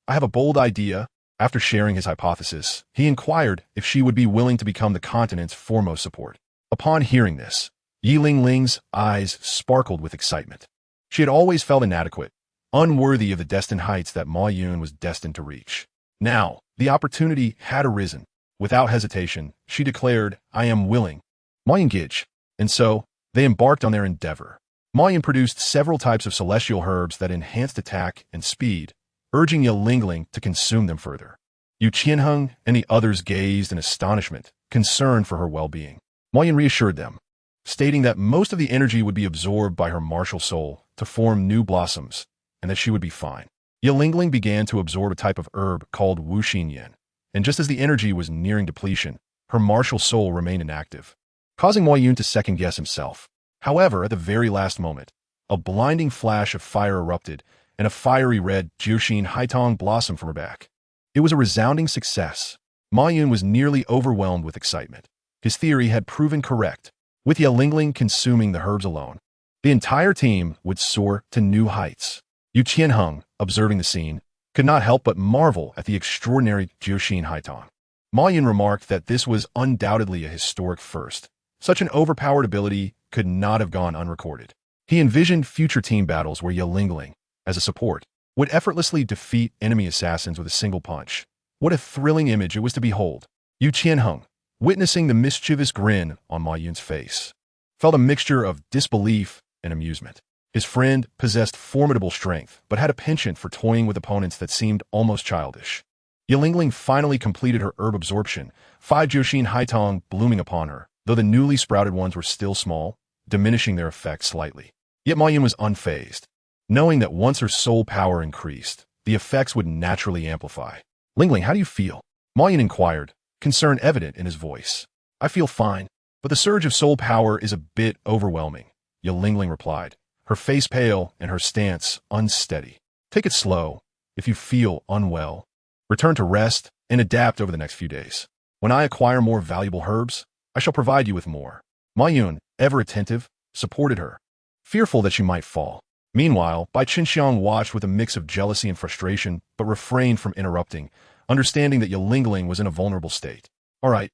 I have a bold idea." After sharing his hypothesis, he inquired if she would be willing to become the continent's foremost support. Upon hearing this, Yi Ling Ling's eyes sparkled with excitement. She had always felt inadequate, unworthy of the destined heights that Ma Yun was destined to reach. Now, the opportunity had arisen. Without hesitation, she declared, "I am willing." Ma Yun giged, and so they embarked on their endeavor. Ma Yun produced several types of celestial herbs that enhanced attack and speed, urging Yi Ling Ling to consume them further. Yu Qianheng and the others gazed in astonishment, concerned for her well-being. Ma Yun reassured them, stating that most of the energy would be absorbed by her martial soul to form new blossoms, and that she would be fine. Yi Ling Ling began to absorb a type of herb called Wu Xinyan, and just as the energy was nearing depletion, her martial soul remained inactive, causing Ma Yun to second-guess himself. However, at the very last moment, a blinding flash of fire erupted, and a fiery red Jiuxin Haitong blossomed from her back. It was a resounding success. Ma Yun was nearly overwhelmed with excitement. His theory had proven correct. With Yi Ling Ling consuming the herbs alone, the entire team would soar to new heights. Yu Qianheng, observing the scene, could not help but marvel at the extraordinary Jiuxin Haitong. Ma Yun remarked that this was undoubtedly a historic first. Such an overpowered ability could not have gone unrecorded. He envisioned future team battles where Yi Ling Ling, as a support, would effortlessly defeat enemy assassins with a single punch. What a thrilling image it was to behold. Yu Qianheng, witnessing the mischievous grin on Ma Yun's face, felt a mixture of disbelief and amusement. His friend possessed formidable strength, but had a penchant for toying with opponents that seemed almost childish. Yi Ling Ling finally completed her herb absorption, 5 Jiuxin Haitong blooming upon her, though the newly sprouted ones were still small, diminishing their effect slightly. Yet Ma Yun was unfazed, knowing that once her soul power increased, the effects would naturally amplify. "Ling Ling, how do you feel?" Ma Yun inquired, concern evident in his voice. "I feel fine, but the surge of soul power is a bit overwhelming," Yi Ling Ling replied, her face pale and her stance unsteady. "Take it slow. If you feel unwell, Return to rest and adapt over the next few days. When I acquire more valuable herbs, I shall provide you with more. Ma Yun, ever attentive, supported her, fearful that she might fall. Meanwhile, Bai Qinxiang watched with a mix of jealousy and frustration, but refrained from interrupting, understanding that Yelingling was in a vulnerable state. All right,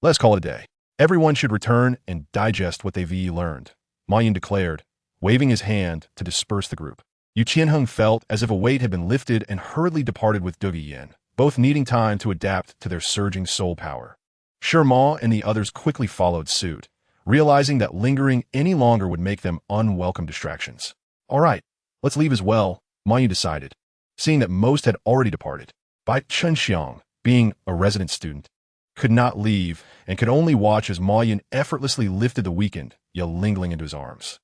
let's call it a day. Everyone should return and digest what they've learned, Ma Yun declared, waving his hand to disperse the group. Yu Qianheng felt as if a weight had been lifted and hurriedly departed with Dugi Yin, both needing time to adapt to their surging soul power. Shi Ma and the others quickly followed suit, realizing that lingering any longer would make them unwelcome distractions. All right, let's leave as well, Ma Yun decided, seeing that most had already departed. Bai Qinxiang, being a resident student, could not leave and could only watch as Ma Yun effortlessly lifted the weakened Yelingling into his arms.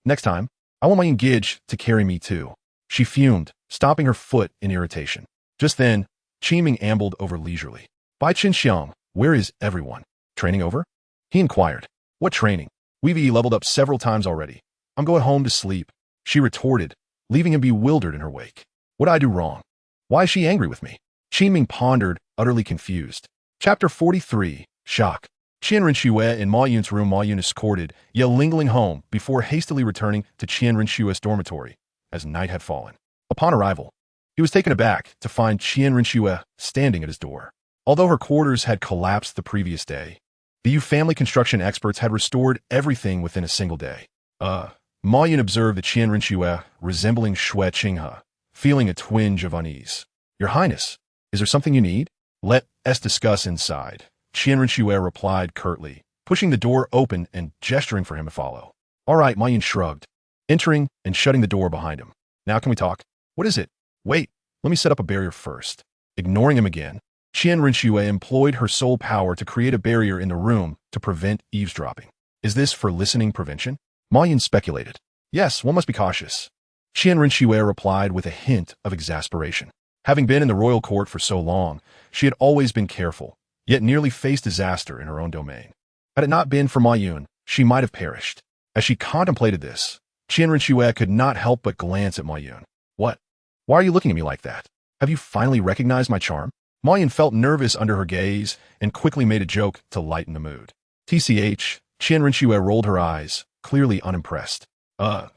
Next time, I want Ma Yun Gij to carry me too. She fumed, stomping her foot in irritation. Just then, Qiming ambled over leisurely. Bai Qinxiang, where is everyone? Training over? He inquired. What training? We've leveled up several times already. I'm going home to sleep, she retorted, leaving him bewildered in her wake. What did I do wrong? Why is she angry with me? Qiming pondered, utterly confused. Chapter 43, Shock. Qianren Xue in Ma Yun's room. Ma Yun escorted Yelingling home before hastily returning to Qianren Xue's dormitory, as night had fallen. Upon arrival, he was taken aback to find Qianren Xue standing at his door. Although her quarters had collapsed the previous day, the Yu family construction experts had restored everything within a single day. Ma Yun observed the Qianren Xue resembling Xue Qinghe, feeling a twinge of unease. Your Highness, is there something you need? Let us discuss inside, Qianren Xue replied curtly, pushing the door open and gesturing for him to follow. All right, Ma Yun shrugged, entering and shutting the door behind him. Now can we talk? What is it? Wait, let me set up a barrier first. Ignoring him again, Qianren Xue employed her soul power to create a barrier in the room to prevent eavesdropping. Is this for listening prevention? Ma Yun speculated. Yes, one must be cautious. Qianren Xue replied with a hint of exasperation. Having been in the royal court for so long, she had always been careful, yet nearly faced disaster in her own domain. Had it not been for Ma Yun, she might have perished. As she contemplated this, Qianren Xue could not help but glance at Ma Yun. What? Why are you looking at me like that? Have you finally recognized my charm? Ma Yun felt nervous under her gaze and quickly made a joke to lighten the mood. TCH, Qianren Xue rolled her eyes, clearly unimpressed. Ma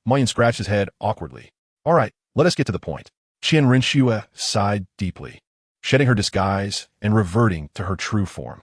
Yun scratched his head awkwardly. All right, let us get to the point. Qianren Xue sighed deeply, shedding her disguise and reverting to her true form.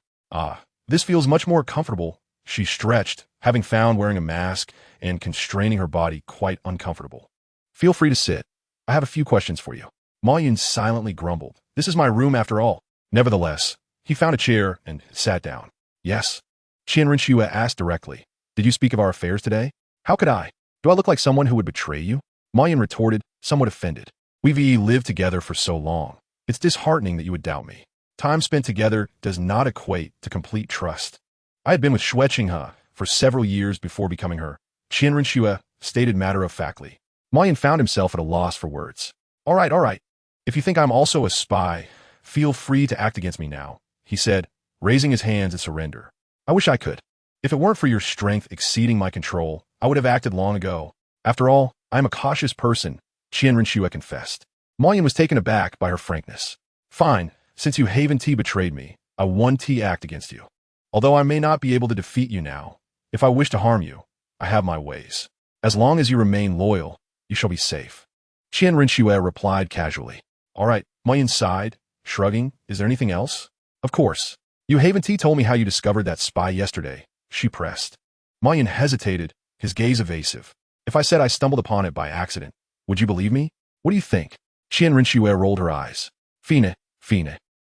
This feels much more comfortable, she stretched, having found wearing a mask and constraining her body quite uncomfortable. Feel free to sit. I have a few questions for you. Ma Yun silently grumbled. This is my room after all. Nevertheless, he found a chair and sat down. Yes. Qianren Xue asked directly. Did you speak of our affairs today? How could I? Do I look like someone who would betray you? Ma Yun retorted, somewhat offended. We've lived together for so long. It's disheartening that you would doubt me. Time spent together does not equate to complete trust. I had been with Xue Qinghe for several years before becoming her. Qianren Xue stated matter-of-factly. Ma Yun found himself at a loss for words. All right. If you think I'm also a spy, feel free to act against me now, he said, raising his hands in surrender. I wish I could. If it weren't for your strength exceeding my control, I would have acted long ago. After all, I am a cautious person, Qianren Xue confessed. Ma Yun was taken aback by her frankness. Fine, since you Haven T betrayed me, I 1T act against you. Although I may not be able to defeat you now, if I wish to harm you, I have my ways. As long as you remain loyal, you shall be safe. Qianren Xue replied casually. All right, Ma Yun sighed, shrugging. Is there anything else? Of course. You Haven T told me how you discovered that spy yesterday, she pressed. Ma Yun hesitated, his gaze evasive. If I said I stumbled upon it by accident, would you believe me? What do you think? Qianren Xue rolled her eyes. Fine.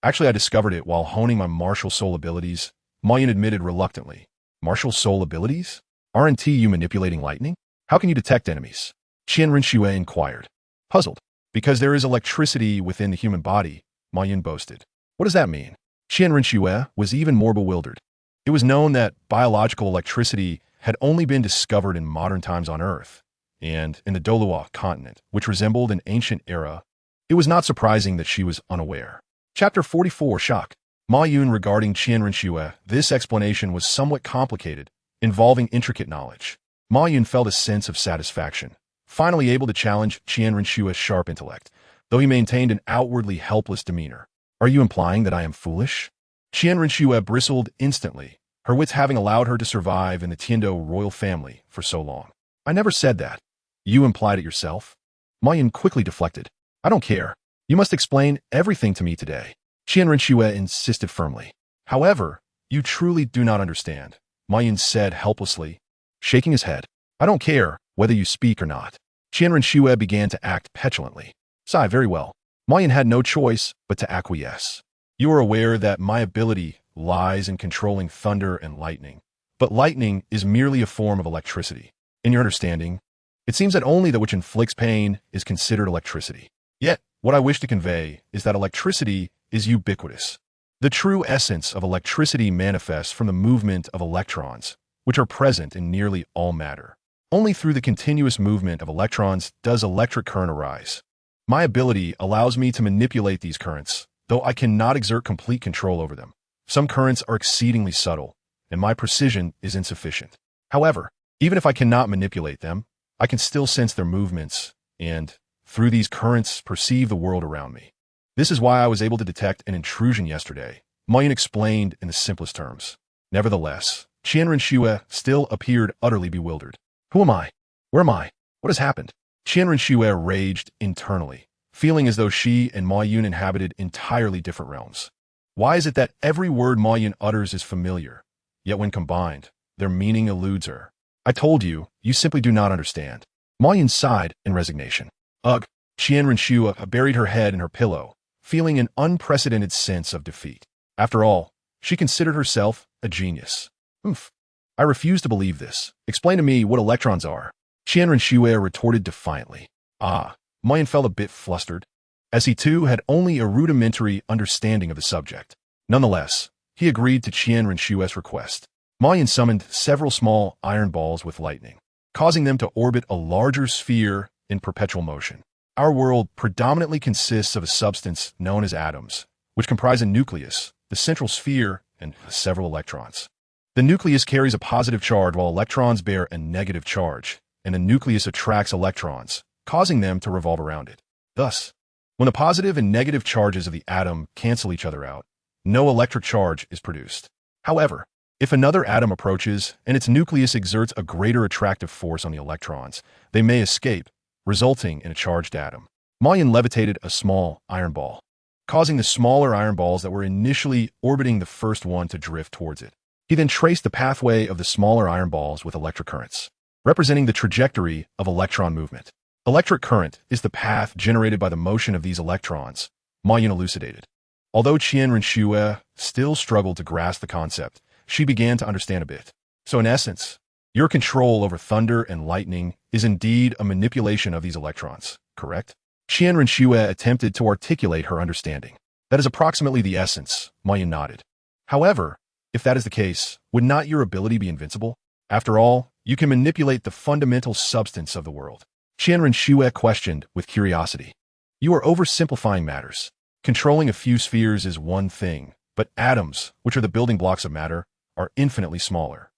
Actually, I discovered it while honing my MartialSoul abilities, Ma Yun admitted reluctantly. MartialSoul abilities? Aren't you manipulating lightning? How can you detect enemies? Qianren Xue inquired. Puzzled. Because there is electricity within the human body, Ma Yun boasted. What does that mean? Qianren Xue was even more bewildered. It was known that biological electricity had only been discovered in modern times on Earth, and in the Douluo Continent, which resembled an ancient era. It was not surprising that she was unaware. Chapter 44, Shock. Ma Yun regarding Qianren Xue, this explanation was somewhat complicated, involving intricate knowledge. Ma Yun felt a sense of satisfaction, finally able to challenge Qianren Xue's sharp intellect. though he maintained an outwardly helpless demeanor. Are you implying that I am foolish? Qian Renshue bristled instantly, her wits having allowed her to survive in the Tiando royal family for so long. I never said that. You implied it yourself. Ma Yin quickly deflected. I don't care. You must explain everything to me today. Qian Renshue insisted firmly. However, you truly do not understand, Ma Yin said helplessly, shaking his head. I don't care whether you speak or not. Qian Renshue began to act petulantly. Sigh, very well. Ma Yin had no choice but to acquiesce. You are aware that my ability lies in controlling thunder and lightning, but lightning is merely a form of electricity. In your understanding, it seems that only that which inflicts pain is considered electricity. Yet, what I wish to convey is that electricity is ubiquitous. The true essence of electricity manifests from the movement of electrons, which are present in nearly all matter. Only through the continuous movement of electrons does electric current arise. My ability allows me to manipulate these currents, though I cannot exert complete control over them. Some currents are exceedingly subtle, and my precision is insufficient. However, even if I cannot manipulate them, I can still sense their movements, and, through these currents, perceive the world around me. This is why I was able to detect an intrusion yesterday, Ma Yin explained in the simplest terms. Nevertheless, Qian Renshue still appeared utterly bewildered. Who am I? Where am I? What has happened? Qian Renshue raged internally, feeling as though she and Ma Yin inhabited entirely different realms. Why is it that every word Ma Yin utters is familiar, yet when combined, their meaning eludes her? I told you, you simply do not understand. Ma Yin sighed in resignation. Ugh. Qian Renshue buried her head in her pillow, feeling an unprecedented sense of defeat. After all, she considered herself a genius. Oof. I refuse to believe this. Explain to me what electrons are. Qian Renshue retorted defiantly. Ma Yin felt a bit flustered, as he too had only a rudimentary understanding of the subject. Nonetheless, he agreed to Qian Renshue's request. Ma Yin summoned several small iron balls with lightning, causing them to orbit a larger sphere in perpetual motion. Our world predominantly consists of a substance known as atoms, which comprise a nucleus, the central sphere, and several electrons. The nucleus carries a positive charge while electrons bear a negative charge, and the nucleus attracts electrons, causing them to revolve around it. Thus, when the positive and negative charges of the atom cancel each other out, no electric charge is produced. However, if another atom approaches and its nucleus exerts a greater attractive force on the electrons, they may escape, resulting in a charged atom. Ma Yin levitated a small iron ball, causing the smaller iron balls that were initially orbiting the first one to drift towards it. He then traced the pathway of the smaller iron balls with electric currents, representing the trajectory of electron movement. Electric current is the path generated by the motion of these electrons, Ma Yin elucidated. Although Qian Renshue still struggled to grasp the concept, she began to understand a bit. So in essence, your control over thunder and lightning is indeed a manipulation of these electrons, correct? Qian Renshue attempted to articulate her understanding. That is approximately the essence, Ma Yin nodded. However, if that is the case, would not your ability be invincible? After all, you can manipulate the fundamental substance of the world. Qian Renshue questioned with curiosity. You are oversimplifying matters. Controlling a few spheres is one thing, but atoms, which are the building blocks of matter, are infinitely smaller.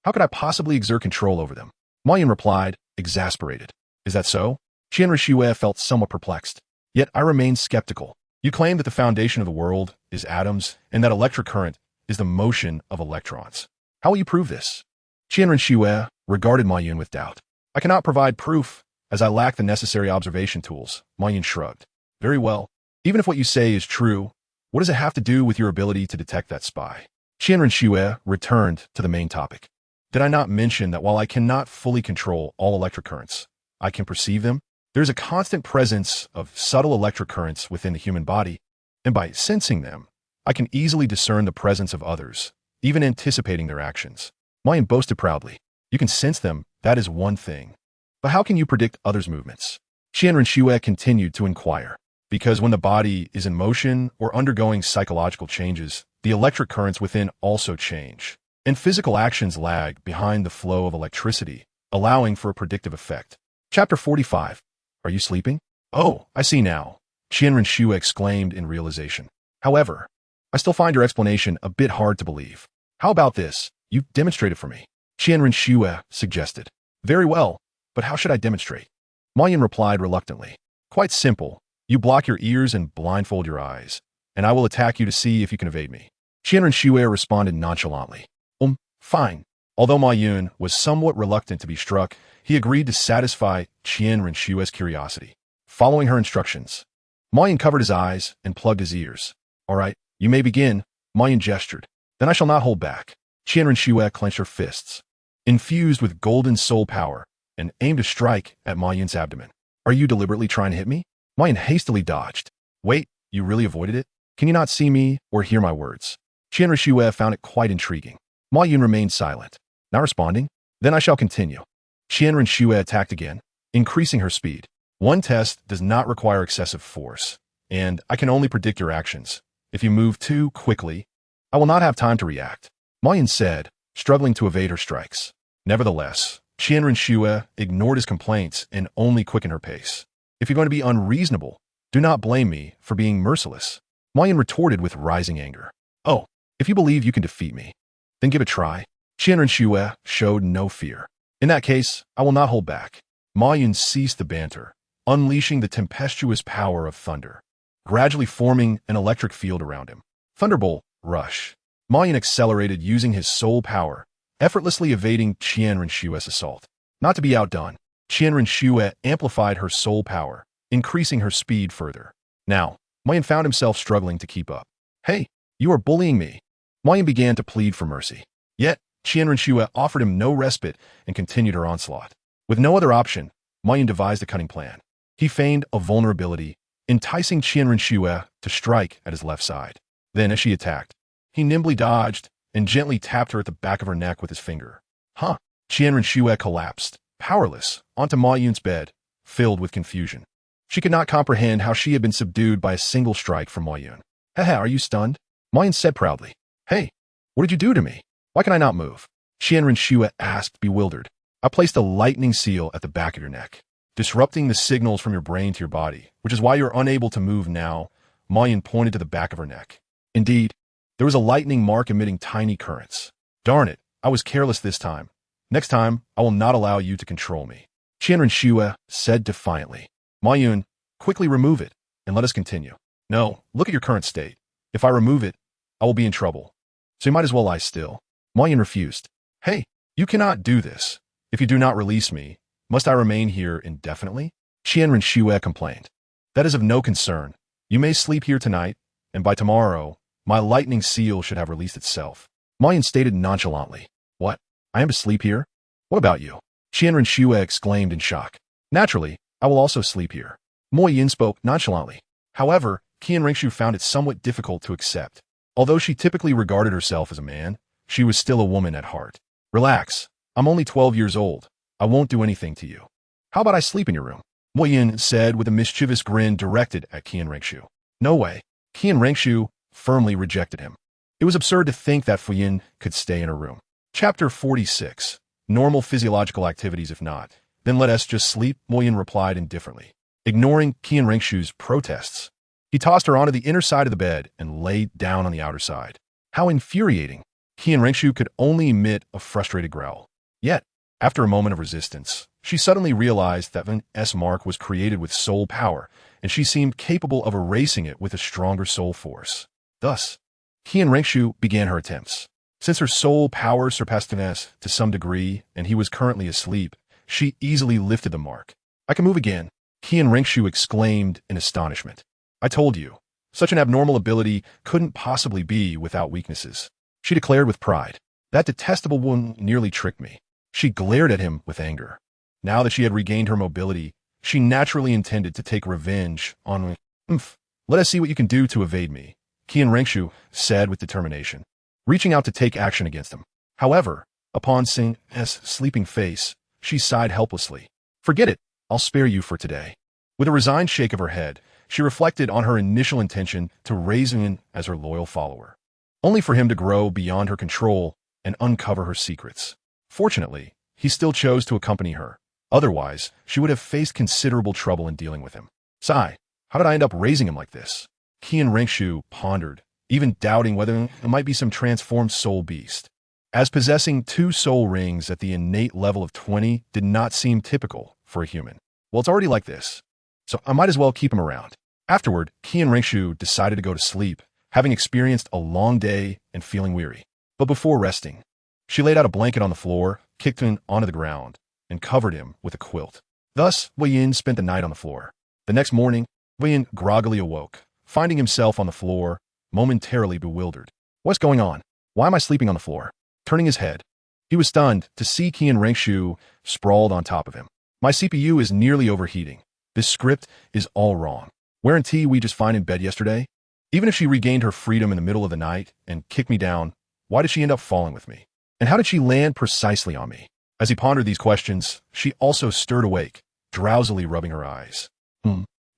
How could I possibly exert control over them? Ma Yin replied, exasperated. Is that so? Qian Renshue felt somewhat perplexed. Yet I remained skeptical. You claim that the foundation of the world is atoms and that electric current is the motion of electrons. How will you prove this? Qian Renshue regarded Ma Yin with doubt. I cannot provide proof, as I lack the necessary observation tools. Ma Yin shrugged. Very well. Even if what you say is true, what does it have to do with your ability to detect that spy? Qian Renshue returned to the main topic. Did I not mention that while I cannot fully control all electric currents, I can perceive them? There is a constant presence of subtle electric currents within the human body, and by sensing them, I can easily discern the presence of others, even anticipating their actions. Ma Yin boasted proudly. You can sense them, that is one thing. But how can you predict others' movements? Qian Renshue continued to inquire. Because when the body is in motion or undergoing psychological changes, the electric currents within also change, and physical actions lag behind the flow of electricity, allowing for a predictive effect. Chapter 45. Are you sleeping? Oh, I see now, Qian Renshue exclaimed in realization. However, I still find your explanation a bit hard to believe. How about this? You demonstrate it for me. Qian Renshue suggested. Very well, but how should I demonstrate? Ma Yin replied reluctantly. Quite simple. You block your ears and blindfold your eyes, and I will attack you to see if you can evade me. Qian Renxue responded nonchalantly. Fine. Although Ma Yun was somewhat reluctant to be struck, he agreed to satisfy Qian Renxue's curiosity. Following her instructions, Ma Yun covered his eyes and plugged his ears. All right, you may begin, Ma Yun gestured. Then I shall not hold back. Qian Renxue clenched her fists, infused with golden soul power, and aimed to strike at Ma Yun's abdomen. Are you deliberately trying to hit me? Ma Yun hastily dodged. Wait, you really avoided it? Can you not see me or hear my words? Qian Renxue found it quite intriguing. Ma Yun remained silent, not responding. Then I shall continue. Qian Renxue attacked again, increasing her speed. One test does not require excessive force, and I can only predict your actions. If you move too quickly, I will not have time to react, Ma Yun said, struggling to evade her strikes. Nevertheless, Qian Renxue ignored his complaints and only quickened her pace. If you're going to be unreasonable, do not blame me for being merciless, Ma Yun retorted with rising anger. Oh, if you believe you can defeat me, then give it a try. Qian Renxue showed no fear. In that case, I will not hold back. Ma Yun ceased the banter, unleashing the tempestuous power of thunder, gradually forming an electric field around him. Thunderbolt, rush. Ma Yun accelerated using his soul power, effortlessly evading Qian Renxue's assault. Not to be outdone, Qian Renxue amplified her soul power, increasing her speed further. Now, Ma Yun found himself struggling to keep up. Hey, you are bullying me. Ma Yun began to plead for mercy. Yet, Qian Renxue offered him no respite and continued her onslaught. With no other option, Ma Yun devised a cunning plan. He feigned a vulnerability, enticing Qian Renxue to strike at his left side. Then, as she attacked, he nimbly dodged and gently tapped her at the back of her neck with his finger. Qian Renxue collapsed, powerless, onto Ma Yun's bed, filled with confusion. She could not comprehend how she had been subdued by a single strike from Ma Yun. Haha, are you stunned? Ma Yun said proudly. Hey, what did you do to me? Why can I not move? Qian Renxue asked, bewildered. I placed a lightning seal at the back of your neck, disrupting the signals from your brain to your body, which is why you're unable to move now. Ma Yun pointed to the back of her neck. Indeed, there was a lightning mark emitting tiny currents. Darn it, I was careless this time. Next time, I will not allow you to control me. Qian Renxue said defiantly. Ma Yun, quickly remove it, and let us continue. No, look at your current state. If I remove it, I will be in trouble. So you might as well lie still. Ma Yun refused. Hey, you cannot do this. If you do not release me, must I remain here indefinitely? Qian Renxue complained. That is of no concern. You may sleep here tonight, and by tomorrow, my lightning seal should have released itself. Ma Yun stated nonchalantly. What? I am to sleep here? What about you? Qian Renxue exclaimed in shock. Naturally, I will also sleep here. Ma Yun spoke nonchalantly. However, Qian Renxue found it somewhat difficult to accept. Although she typically regarded herself as a man, she was still a woman at heart. Relax. I'm only 12 years old. I won't do anything to you. How about I sleep in your room? Ma Yun said with a mischievous grin directed at Qian Renxue. No way. Qian Renxue firmly rejected him. It was absurd to think that Fu Yin could stay in her room. Chapter 46. Normal physiological activities if not. Then let us just sleep, Ma Yun replied indifferently. Ignoring Qian Renxue's protests, he tossed her onto the inner side of the bed and lay down on the outer side. How infuriating! Qian Renxue could only emit a frustrated growl. Yet, after a moment of resistance, she suddenly realized that an S mark was created with soul power, and she seemed capable of erasing it with a stronger soul force. Thus, Qian Renxue began her attempts. Since her soul power surpassed an S to some degree, and he was currently asleep, she easily lifted the mark. I can move again, Qian Renxue exclaimed in astonishment. I told you, such an abnormal ability couldn't possibly be without weaknesses. She declared with pride. That detestable woman nearly tricked me. She glared at him with anger. Now that she had regained her mobility, she naturally intended to take revenge on me. Let us see what you can do to evade me, Qian Renxue said with determination, reaching out to take action against him. However, upon seeing S' sleeping face, she sighed helplessly. Forget it, I'll spare you for today. With a resigned shake of her head, she reflected on her initial intention to raise him as her loyal follower, only for him to grow beyond her control and uncover her secrets. Fortunately, he still chose to accompany her. Otherwise, she would have faced considerable trouble in dealing with him. Sigh, how did I end up raising him like this? Qian Renxue pondered, even doubting whether it might be some transformed soul beast, as possessing 2 soul rings at the innate level of 20 did not seem typical for a human. Well, it's already like this, so I might as well keep him around. Afterward, Qian Ringshu decided to go to sleep, having experienced a long day and feeling weary. But before resting, she laid out a blanket on the floor, kicked him onto the ground, and covered him with a quilt. Thus, Wei Yin spent the night on the floor. The next morning, Wei Yin groggily awoke, finding himself on the floor, momentarily bewildered. What's going on? Why am I sleeping on the floor? Turning his head, he was stunned to see Qian Ringshu sprawled on top of him. My CPU is nearly overheating. This script is all wrong. Weren't we just fine in bed yesterday? Even if she regained her freedom in the middle of the night and kicked me down, why did she end up falling with me? And how did she land precisely on me? As he pondered these questions, she also stirred awake, drowsily rubbing her eyes.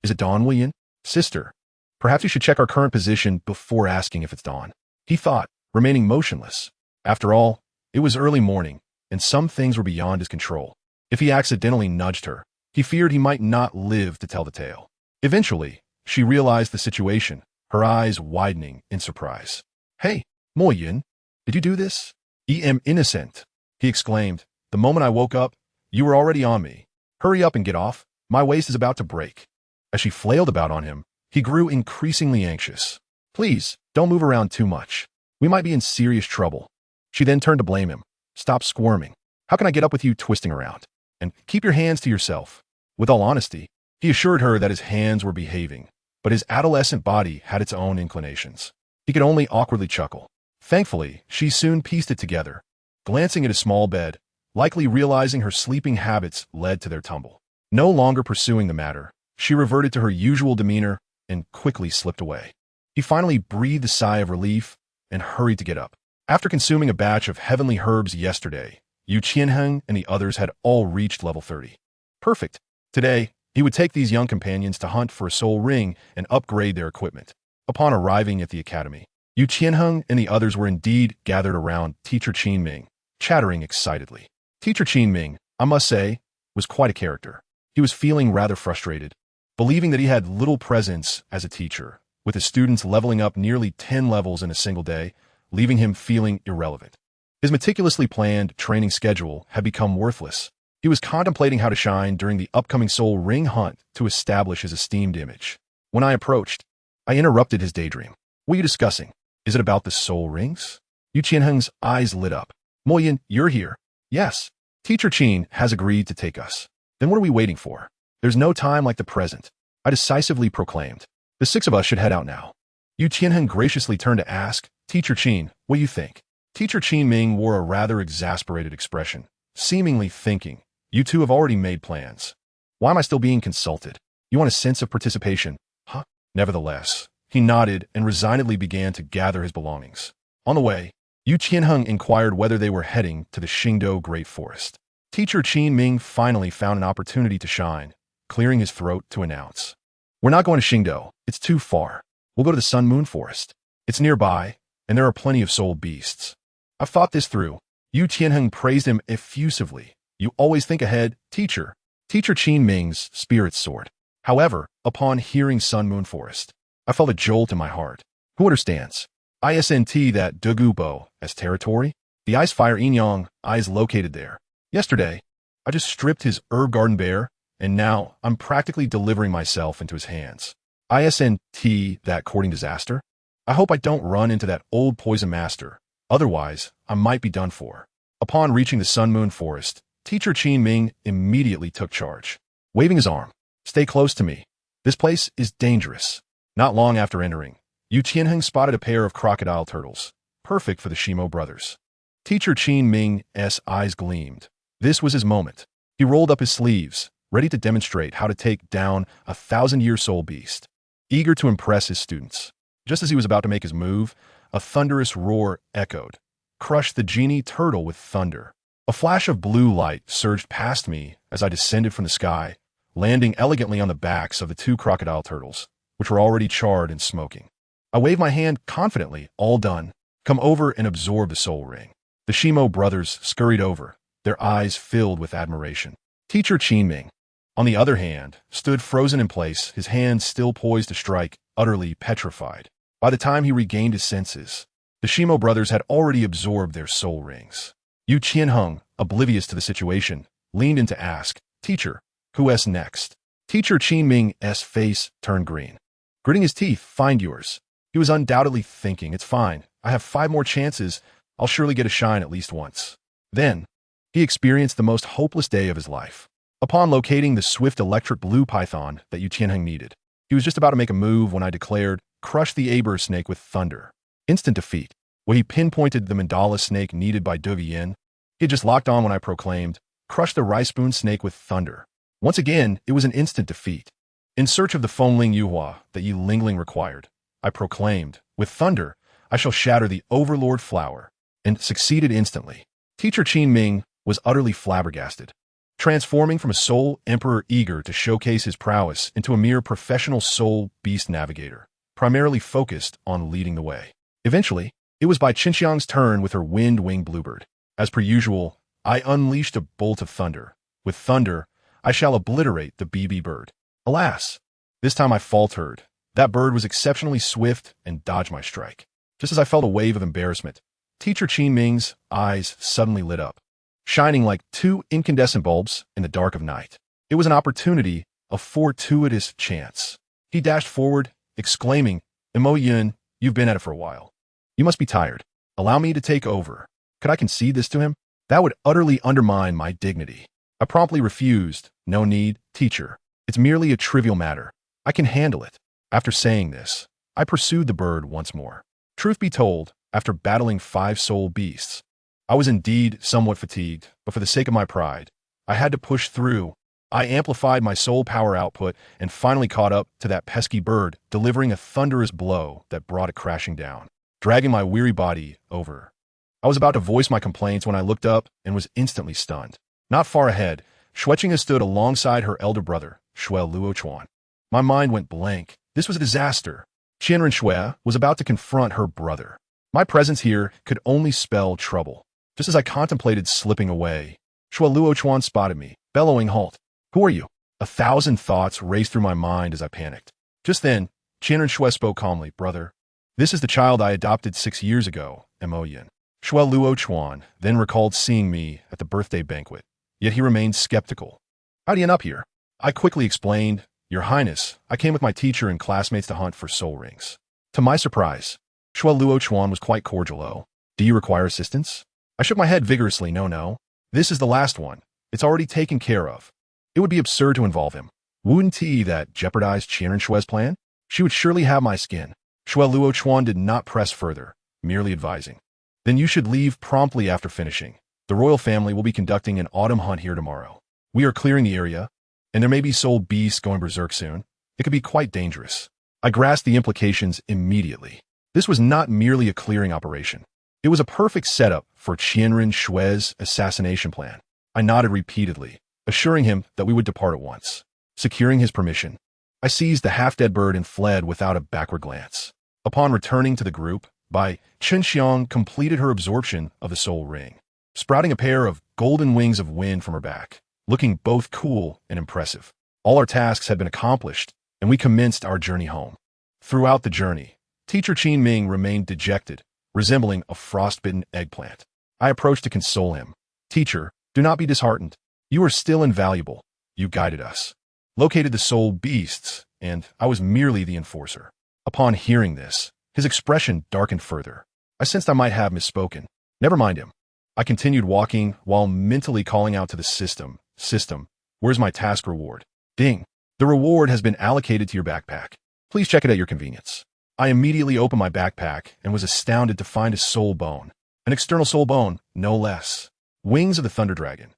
Is it dawn, Wei Yin? Sister, perhaps you should check our current position before asking if it's dawn. He thought, remaining motionless. After all, it was early morning, and some things were beyond his control. If he accidentally nudged her, he feared he might not live to tell the tale. Eventually, she realized the situation, her eyes widening in surprise. Hey, Mo Yin, did you do this? I am innocent, he exclaimed. The moment I woke up, you were already on me. Hurry up and get off. My waist is about to break. As she flailed about on him, he grew increasingly anxious. Please, don't move around too much. We might be in serious trouble. She then turned to blame him. Stop squirming. How can I get up with you twisting around? And keep your hands to yourself. With all honesty, he assured her that his hands were behaving, but his adolescent body had its own inclinations. He could only awkwardly chuckle. Thankfully, she soon pieced it together, glancing at his small bed, likely realizing her sleeping habits led to their tumble. No longer pursuing the matter, she reverted to her usual demeanor and quickly slipped away. He finally breathed a sigh of relief and hurried to get up. After consuming a batch of heavenly herbs yesterday, Yu Qianheng and the others had all reached level 30. Perfect. Today, he would take these young companions to hunt for a soul ring and upgrade their equipment. Upon arriving at the academy, Yu Qianheng and the others were indeed gathered around Teacher Qin Ming, chattering excitedly. Teacher Qin Ming, I must say, was quite a character. He was feeling rather frustrated, believing that he had little presence as a teacher, with his students leveling up nearly 10 levels in a single day, leaving him feeling irrelevant. His meticulously planned training schedule had become worthless. He was contemplating how to shine during the upcoming soul ring hunt to establish his esteemed image. When I approached, I interrupted his daydream. What are you discussing? Is it about the soul rings? Yu Qianheng's eyes lit up. Mo Yin, you're here. Yes. Teacher Qin has agreed to take us. Then what are we waiting for? There's no time like the present, I decisively proclaimed. The 6 of us should head out now. Yu Qianheng graciously turned to ask, Teacher Qin, what do you think? Teacher Qin Ming wore a rather exasperated expression, seemingly thinking, you two have already made plans. Why am I still being consulted? You want a sense of participation, huh? Nevertheless, he nodded and resignedly began to gather his belongings. On the way, Yu Qianheng inquired whether they were heading to the Xingdou Great Forest. Teacher Qin Ming finally found an opportunity to shine, clearing his throat to announce. We're not going to Xingdou. It's too far. We'll go to the Sun Moon Forest. It's nearby, and there are plenty of soul beasts. I've thought this through. Yu Qianheng praised him effusively. You always think ahead, teacher. Teacher Qin Ming's spirits soared. However, upon hearing Sun Moon Forest, I felt a jolt in my heart. Who understands? ISNT that Douluo as territory? The Ice Fire Inyang is located there. Yesterday, I just stripped his herb garden bare, and now I'm practically delivering myself into his hands. ISNT that courting disaster? I hope I don't run into that old poison master. Otherwise, I might be done for. Upon reaching the Sun Moon Forest, Teacher Qin Ming immediately took charge, waving his arm. Stay close to me. This place is dangerous. Not long after entering, Yu Qianheng spotted a pair of crocodile turtles, perfect for the Shimo brothers. Teacher Qin Ming's eyes gleamed. This was his moment. He rolled up his sleeves, ready to demonstrate how to take down a 1,000-year soul beast. Eager to impress his students. Just as he was about to make his move, a thunderous roar echoed, crushed the genie turtle with thunder. A flash of blue light surged past me as I descended from the sky, landing elegantly on the backs of the 2 crocodile turtles, which were already charred and smoking. I waved my hand confidently, all done. Come over and absorb the soul ring. The Shimo brothers scurried over, their eyes filled with admiration. Teacher Qin Ming, on the other hand, stood frozen in place, his hands still poised to strike, utterly petrified. By the time he regained his senses, the Shimo brothers had already absorbed their soul rings. Yu Qianheng, oblivious to the situation, leaned in to ask, Teacher, who's next? Teacher Qin Ming's face turned green. Gritting his teeth, find yours. He was undoubtedly thinking, it's fine. I have 5 more chances. I'll surely get a shine at least once. Then, he experienced the most hopeless day of his life. Upon locating the swift electric blue python that Yu Qianheng needed, he was just about to make a move when I declared, crush the Aber snake with thunder. Instant defeat. When he pinpointed the mandala snake needed by Du Yin, he had just locked on when I proclaimed, crush the rice spoon snake with thunder. Once again, it was an instant defeat. In search of the Fengling Yuhua that Yi Lingling required, I proclaimed, with thunder, I shall shatter the overlord flower, and succeeded instantly. Teacher Qin Ming was utterly flabbergasted, transforming from a soul emperor eager to showcase his prowess into a mere professional soul beast navigator, primarily focused on leading the way. Eventually, it was by Qinxiang's turn with her wind-winged bluebird. As per usual, I unleashed a bolt of thunder. With thunder, I shall obliterate the BB bird. Alas, this time I faltered. That bird was exceptionally swift and dodged my strike. Just as I felt a wave of embarrassment, Teacher Qin Ming's eyes suddenly lit up, shining like 2 incandescent bulbs in the dark of night. It was an opportunity, a fortuitous chance. He dashed forward, exclaiming, Mo Yun, you've been at it for a while. You must be tired. Allow me to take over. Could I concede this to him? That would utterly undermine my dignity. I promptly refused. No need, teacher. It's merely a trivial matter. I can handle it. After saying this, I pursued the bird once more. Truth be told, after battling 5 soul beasts, I was indeed somewhat fatigued, but for the sake of my pride, I had to push through. I amplified my soul power output and finally caught up to that pesky bird, delivering a thunderous blow that brought it crashing down, dragging my weary body over. I was about to voice my complaints when I looked up and was instantly stunned. Not far ahead, Xueqing stood alongside her elder brother, Shui Luochuan. My mind went blank. This was a disaster. Qianren Shui was about to confront her brother. My presence here could only spell trouble. Just as I contemplated slipping away, Shui Luochuan spotted me, bellowing, halt. Who are you? 1,000 thoughts raced through my mind as I panicked. Just then, Qianren Shui spoke calmly, brother. This is the child I adopted 6 years ago, Mo Yin. Shui Luochuan then recalled seeing me at the birthday banquet, yet he remained skeptical. How'd you end up here? I quickly explained, Your Highness, I came with my teacher and classmates to hunt for soul rings. To my surprise, Shui Luochuan was quite cordial. Oh, do you require assistance? I shook my head vigorously. No. This is the last one. It's already taken care of. It would be absurd to involve him. Wouldn't he that jeopardize Qianren Shui's plan? She would surely have my skin. Shui Luochuan did not press further, merely advising. Then you should leave promptly after finishing. The royal family will be conducting an autumn hunt here tomorrow. We are clearing the area, and there may be soul beasts going berserk soon. It could be quite dangerous. I grasped the implications immediately. This was not merely a clearing operation. It was a perfect setup for Qianren Shui's assassination plan. I nodded repeatedly, assuring him that we would depart at once. Securing his permission, I seized the half-dead bird and fled without a backward glance. Upon returning to the group, Qinxiang completed her absorption of the soul ring, sprouting a pair of golden wings of wind from her back, looking both cool and impressive. All our tasks had been accomplished, and we commenced our journey home. Throughout the journey, Teacher Qin Ming remained dejected, resembling a frostbitten eggplant. I approached to console him. Teacher, do not be disheartened. You are still invaluable. You guided us, located the soul beasts, and I was merely the enforcer. Upon hearing this, his expression darkened further. I sensed I might have misspoken. Never mind him. I continued walking while mentally calling out to the system. System, where's my task reward? Ding. The reward has been allocated to your backpack. Please check it at your convenience. I immediately opened my backpack and was astounded to find a soul bone. An external soul bone, no less. Wings of the Thunder Dragon.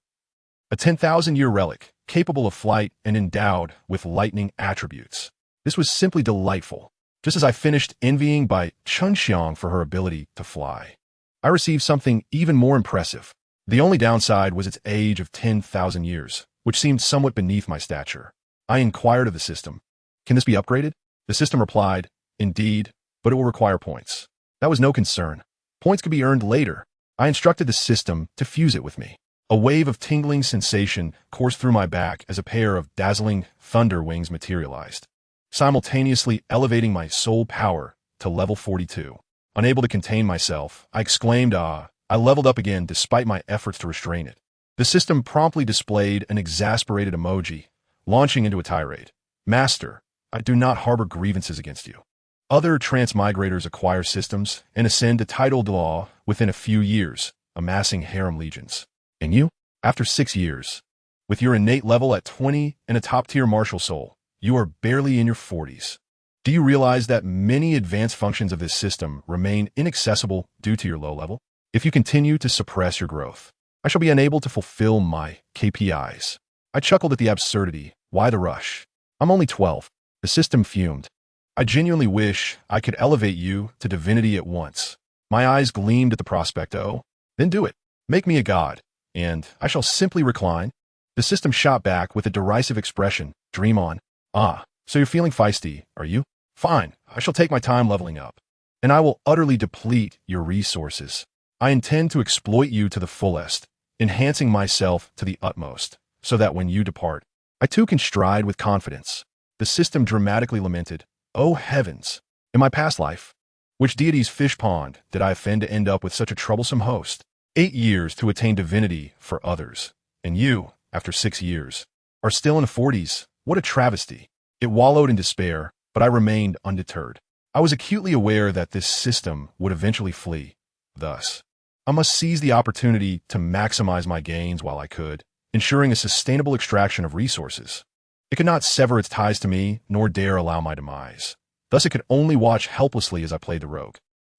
A 10,000-year relic, capable of flight and endowed with lightning attributes. This was simply delightful. Just as I finished envying by Qinxiang for her ability to fly, I received something even more impressive. The only downside was its age of 10,000 years, which seemed somewhat beneath my stature. I inquired of the system, can this be upgraded? The system replied, indeed, but it will require points. That was no concern. Points could be earned later. I instructed the system to fuse it with me. A wave of tingling sensation coursed through my back as a pair of dazzling thunder wings materialized, simultaneously elevating my soul power to level 42. Unable to contain myself, I exclaimed, ah! I leveled up again despite my efforts to restrain it. The system promptly displayed an exasperated emoji, launching into a tirade. Master, I do not harbor grievances against you. Other transmigrators acquire systems and ascend to title law within a few years, amassing harem legions. And you? After 6 years, with your innate level at 20 and a top-tier martial soul, you are barely in your 40s. Do you realize that many advanced functions of this system remain inaccessible due to your low level? If you continue to suppress your growth, I shall be unable to fulfill my KPIs. I chuckled at the absurdity. Why the rush? I'm only 12. The system fumed. I genuinely wish I could elevate you to divinity at once. My eyes gleamed at the prospect. Oh, then do it. Make me a god, and I shall simply recline. The system shot back with a derisive expression. Dream on. Ah, so you're feeling feisty, are you? Fine, I shall take my time leveling up, and I will utterly deplete your resources. I intend to exploit you to the fullest, enhancing myself to the utmost, so that when you depart, I too can stride with confidence. The system dramatically lamented, "Oh heavens, in my past life, which deity's fish pond did I offend to end up with such a troublesome host? 8 years to attain divinity for others, and you, after 6 years, are still in the 40s. What a travesty." It wallowed in despair, but I remained undeterred. I was acutely aware that this system would eventually flee. Thus, I must seize the opportunity to maximize my gains while I could, ensuring a sustainable extraction of resources. It could not sever its ties to me, nor dare allow my demise. Thus it could only watch helplessly as I played the rogue.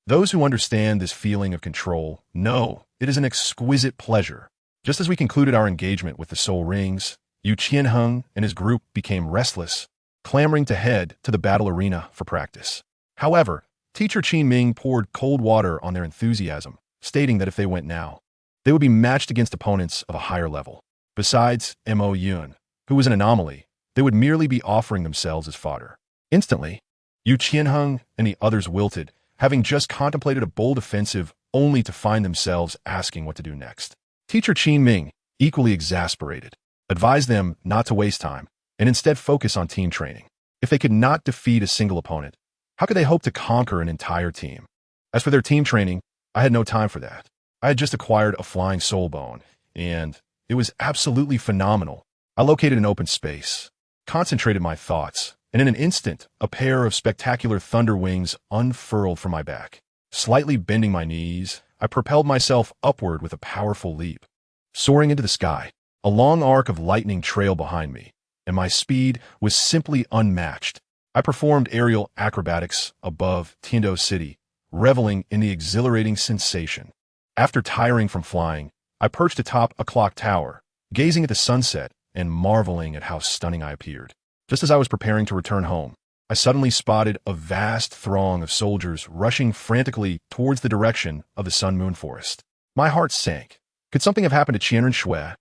Those who understand this feeling of control know it is an exquisite pleasure. Just as we concluded our engagement with the soul rings, Yu Qianheng and his group became restless, clamoring to head to the battle arena for practice. However, Teacher Qin Ming poured cold water on their enthusiasm, stating that if they went now, they would be matched against opponents of a higher level. Besides Mo Yun, who was an anomaly, they would merely be offering themselves as fodder. Instantly, Yu Qianheng and the others wilted, having just contemplated a bold offensive only to find themselves asking what to do next. Teacher Qin Ming, equally exasperated, advised them not to waste time and instead focus on team training. If they could not defeat a single opponent, how could they hope to conquer an entire team? As for their team training, I had no time for that. I had just acquired a flying soul bone, and it was absolutely phenomenal. I located an open space, concentrated my thoughts, and in an instant, a pair of spectacular thunder wings unfurled from my back. Slightly bending my knees, I propelled myself upward with a powerful leap. Soaring into the sky, a long arc of lightning trailed behind me, and my speed was simply unmatched. I performed aerial acrobatics above Tiando City, reveling in the exhilarating sensation. After tiring from flying, I perched atop a clock tower, gazing at the sunset and marveling at how stunning I appeared. Just as I was preparing to return home, I suddenly spotted a vast throng of soldiers rushing frantically towards the direction of the Sun Moon Forest. My heart sank. Could something have happened to Qianren Shui?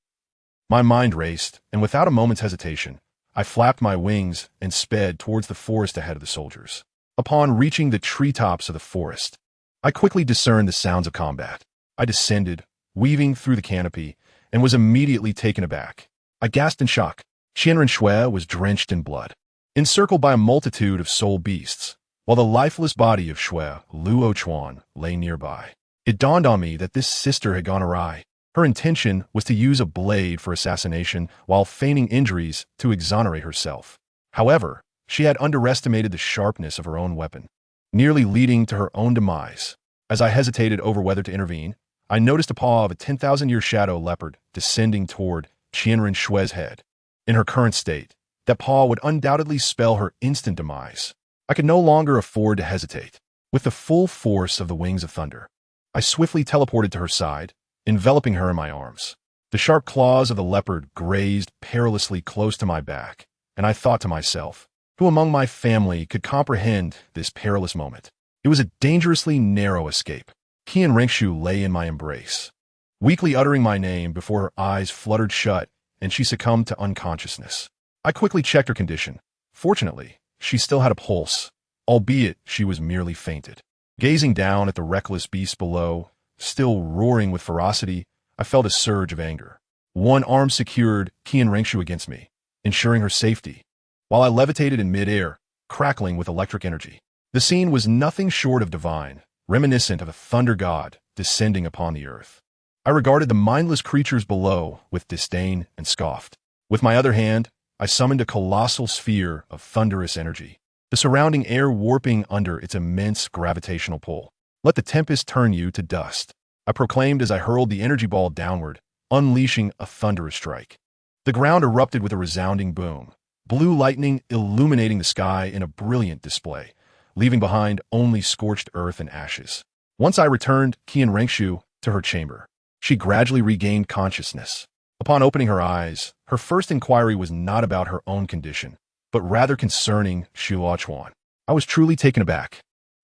My mind raced, and without a moment's hesitation, I flapped my wings and sped towards the forest ahead of the soldiers. Upon reaching the treetops of the forest, I quickly discerned the sounds of combat. I descended, weaving through the canopy, and was immediately taken aback. I gasped in shock. Qianren Shui was drenched in blood, encircled by a multitude of soul beasts, while the lifeless body of Shui, Luo Chuan, lay nearby. It dawned on me that this sister had gone awry. Her intention was to use a blade for assassination while feigning injuries to exonerate herself. However, she had underestimated the sharpness of her own weapon, nearly leading to her own demise. As I hesitated over whether to intervene, I noticed a paw of a 10,000-year shadow leopard descending toward Qianren Shui's head. In her current state, that paw would undoubtedly spell her instant demise. I could no longer afford to hesitate. With the full force of the wings of thunder, I swiftly teleported to her side, enveloping her in my arms. The sharp claws of the leopard grazed perilously close to my back, and I thought to myself, who among my family could comprehend this perilous moment? It was a dangerously narrow escape. Qian Rengshu lay in my embrace, weakly uttering my name before her eyes fluttered shut and she succumbed to unconsciousness. I quickly checked her condition. Fortunately, she still had a pulse, albeit she was merely fainted. Gazing down at the reckless beast below, still roaring with ferocity, I felt a surge of anger. One arm secured Qian Rengshu against me, ensuring her safety, while I levitated in midair, crackling with electric energy. The scene was nothing short of divine, reminiscent of a thunder god descending upon the earth. I regarded the mindless creatures below with disdain and scoffed. With my other hand, I summoned a colossal sphere of thunderous energy, the surrounding air warping under its immense gravitational pull. Let the tempest turn you to dust, I proclaimed as I hurled the energy ball downward, unleashing a thunderous strike. The ground erupted with a resounding boom, blue lightning illuminating the sky in a brilliant display, leaving behind only scorched earth and ashes. Once I returned Qian Rengshu to her chamber, she gradually regained consciousness. Upon opening her eyes, her first inquiry was not about her own condition, but rather concerning Shuochuan. I was truly taken aback.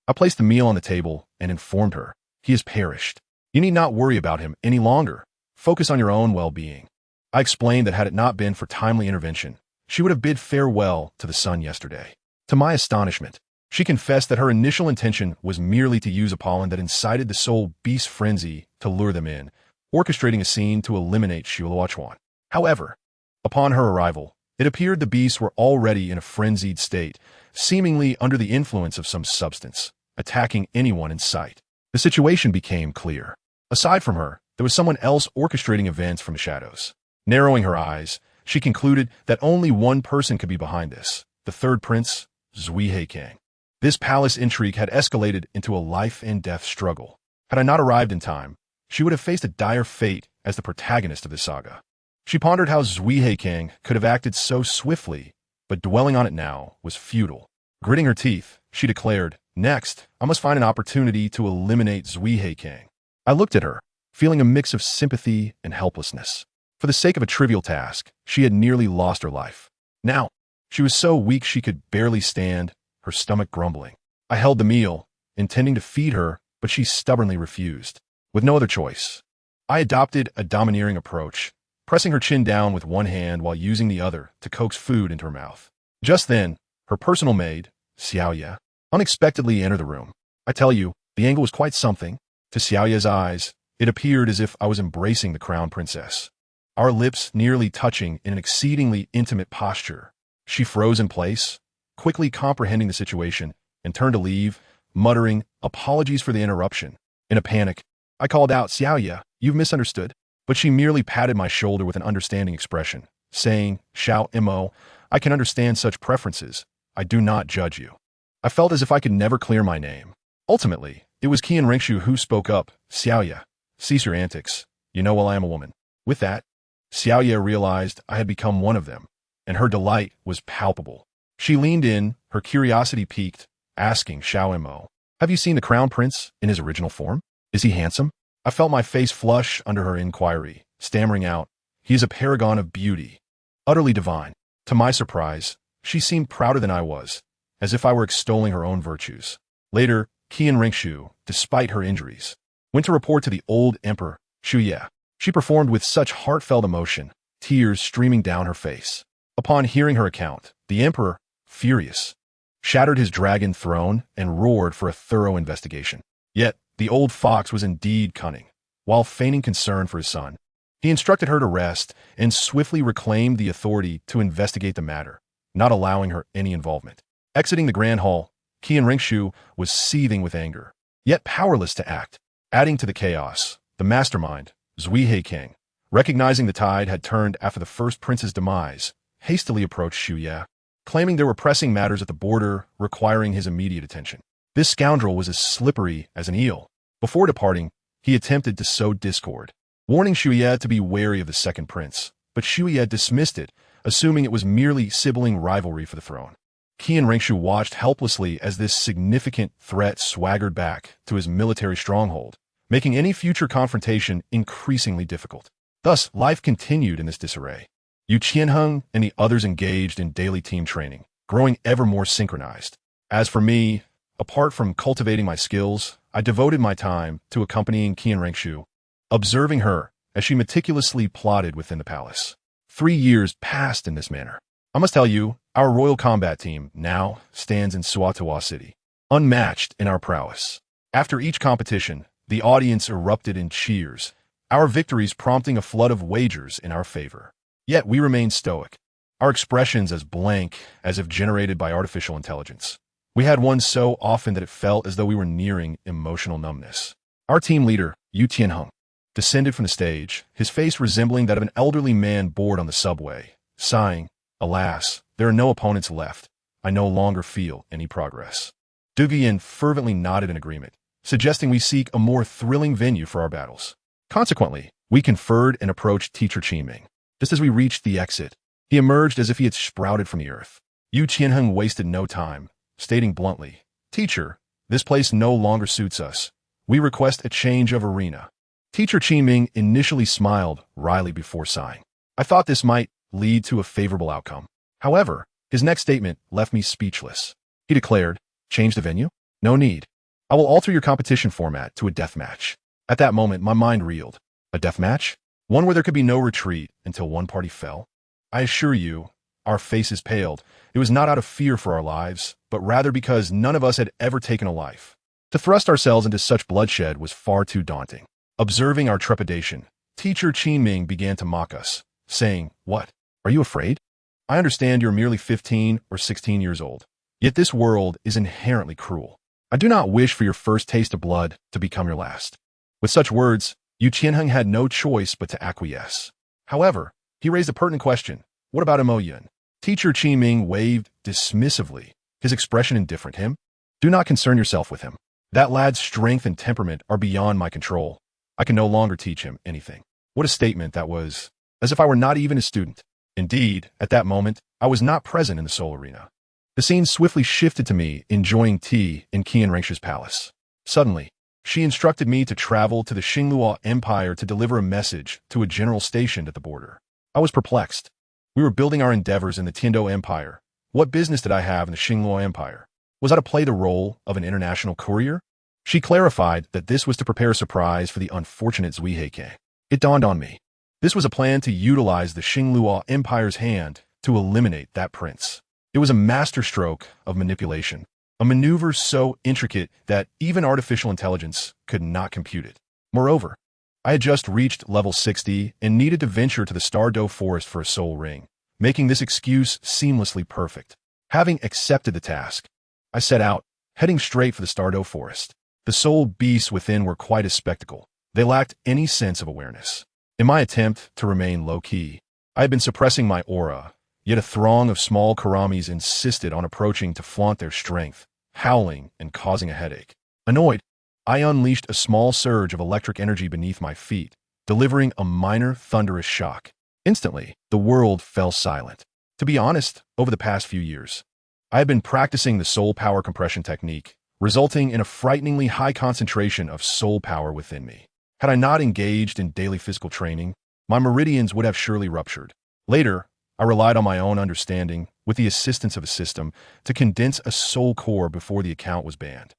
I placed the meal on the table and informed her, "He has perished. You need not worry about him any longer. Focus on your own well-being." I explained that had it not been for timely intervention, she would have bid farewell to the sun yesterday. To my astonishment, she confessed that her initial intention was merely to use a pollen that incited the soul beast frenzy to lure them in, orchestrating a scene to eliminate Shuochuan. However, upon her arrival, it appeared the beasts were already in a frenzied state, seemingly under the influence of some substance, attacking anyone in sight. The situation became clear. Aside from her, there was someone else orchestrating events from the shadows. Narrowing her eyes, she concluded that only one person could be behind this, the third prince, Zui Heikang. This palace intrigue had escalated into a life-and-death struggle. Had I not arrived in time, she would have faced a dire fate as the protagonist of this saga. She pondered how Zui Heikang could have acted so swiftly, but dwelling on it now was futile. Gritting her teeth, she declared, "Next, I must find an opportunity to eliminate Zui Heikang." I looked at her, feeling a mix of sympathy and helplessness. For the sake of a trivial task, she had nearly lost her life. Now, she was so weak she could barely stand, her stomach grumbling. I held the meal, intending to feed her, but she stubbornly refused. With no other choice, I adopted a domineering approach, pressing her chin down with one hand while using the other to coax food into her mouth. Just then, her personal maid, Xiaoye, unexpectedly entered the room. I tell you, the angle was quite something. To Xiaoye's eyes, it appeared as if I was embracing the crown princess, our lips nearly touching in an exceedingly intimate posture. She froze in place, quickly comprehending the situation, and turned to leave, muttering, "Apologies for the interruption." In a panic, I called out, "Xiaoye, you've misunderstood." But she merely patted my shoulder with an understanding expression, saying, "Xiao Mo, I can understand such preferences. I do not judge you." I felt as if I could never clear my name. Ultimately, it was Qian Rengshu who spoke up, "Xiaoye, cease your antics. You know well I am a woman." With that, Xiaoye realized I had become one of them, and her delight was palpable. She leaned in, her curiosity piqued, asking Xiao Mo, "Have you seen the crown prince in his original form? Is he handsome?" I felt my face flush under her inquiry, stammering out, "He is a paragon of beauty, utterly divine." To my surprise, she seemed prouder than I was, as if I were extolling her own virtues. Later, Qian Rengshu, despite her injuries, went to report to the old emperor, Shuye. She performed with such heartfelt emotion, tears streaming down her face. Upon hearing her account, the emperor, furious, shattered his dragon throne and roared for a thorough investigation. Yet, the old fox was indeed cunning. While feigning concern for his son, he instructed her to rest and swiftly reclaimed the authority to investigate the matter, not allowing her any involvement. Exiting the grand hall, Qian Rengshu was seething with anger, yet powerless to act. Adding to the chaos, the mastermind, Zui Heikang, recognizing the tide had turned after the first prince's demise, hastily approached Shuye, claiming there were pressing matters at the border requiring his immediate attention. This scoundrel was as slippery as an eel. Before departing, he attempted to sow discord, warning Shuye to be wary of the second prince, but Shuye dismissed it, assuming it was merely sibling rivalry for the throne. Qian Rengshu watched helplessly as this significant threat swaggered back to his military stronghold, making any future confrontation increasingly difficult. Thus, life continued in this disarray. Yu Qianheng and the others engaged in daily team training, growing ever more synchronized. As for me, apart from cultivating my skills, I devoted my time to accompanying Qian Rengshu, observing her as she meticulously plotted within the palace. 3 years passed in this manner. I must tell you, our royal combat team now stands in Suatawa City, unmatched in our prowess. After each competition, the audience erupted in cheers, our victories prompting a flood of wagers in our favor. Yet we remained stoic, our expressions as blank as if generated by artificial intelligence. We had won so often that it felt as though we were nearing emotional numbness. Our team leader, Yu Tianheng, descended from the stage, his face resembling that of an elderly man bored on the subway. Sighing, Alas, there are no opponents left. I no longer feel any progress. Dugian fervently nodded in agreement, suggesting we seek a more thrilling venue for our battles. Consequently, we conferred and approached Teacher Qiming. Just as we reached the exit, he emerged as if he had sprouted from the earth. Yu Qianheng wasted no time, stating bluntly, "Teacher, this place no longer suits us. We request a change of arena." Teacher Qiming initially smiled wryly before sighing. I thought this might lead to a favorable outcome. However, his next statement left me speechless. He declared, "Change the venue? No need. I will alter your competition format to a death match." At that moment, my mind reeled. A death match? One where there could be no retreat until one party fell? I assure you, our faces paled. It was not out of fear for our lives, but rather because none of us had ever taken a life. To thrust ourselves into such bloodshed was far too daunting. Observing our trepidation, Teacher Qiming began to mock us, saying, "What? Are you afraid? I understand you're merely 15 or 16 years old. Yet this world is inherently cruel. I do not wish for your first taste of blood to become your last." With such words, Yu Qianheng had no choice but to acquiesce. However, he raised a pertinent question. What about Mo Yun? Teacher Qiming waved dismissively, his expression indifferent. Him? Do not concern yourself with him. That lad's strength and temperament are beyond my control. I can no longer teach him anything. What a statement that was, as if I were not even a student. Indeed, at that moment, I was not present in the Soul Arena. The scene swiftly shifted to me enjoying tea in Qian Rengshu's palace. Suddenly, she instructed me to travel to the Xingluo Empire to deliver a message to a general stationed at the border. I was perplexed. We were building our endeavors in the Tiando Empire. What business did I have in the Xingluo Empire? Was I to play the role of an international courier? She clarified that this was to prepare a surprise for the unfortunate Zui Heike. It dawned on me. This was a plan to utilize the Xingluo Empire's hand to eliminate that prince. It was a masterstroke of manipulation, a maneuver so intricate that even artificial intelligence could not compute it. Moreover, I had just reached level 60 and needed to venture to the Stardow Forest for a soul ring, making this excuse seamlessly perfect. Having accepted the task, I set out, heading straight for the Stardow Forest. The soul beasts within were quite a spectacle. They lacked any sense of awareness. In my attempt to remain low-key, I had been suppressing my aura, yet a throng of small karamis insisted on approaching to flaunt their strength, howling and causing a headache. Annoyed, I unleashed a small surge of electric energy beneath my feet, delivering a minor thunderous shock. Instantly, the world fell silent. To be honest, over the past few years, I had been practicing the soul power compression technique, resulting in a frighteningly high concentration of soul power within me. Had I not engaged in daily physical training, my meridians would have surely ruptured. Later, I relied on my own understanding, with the assistance of a system, to condense a soul core before the account was banned.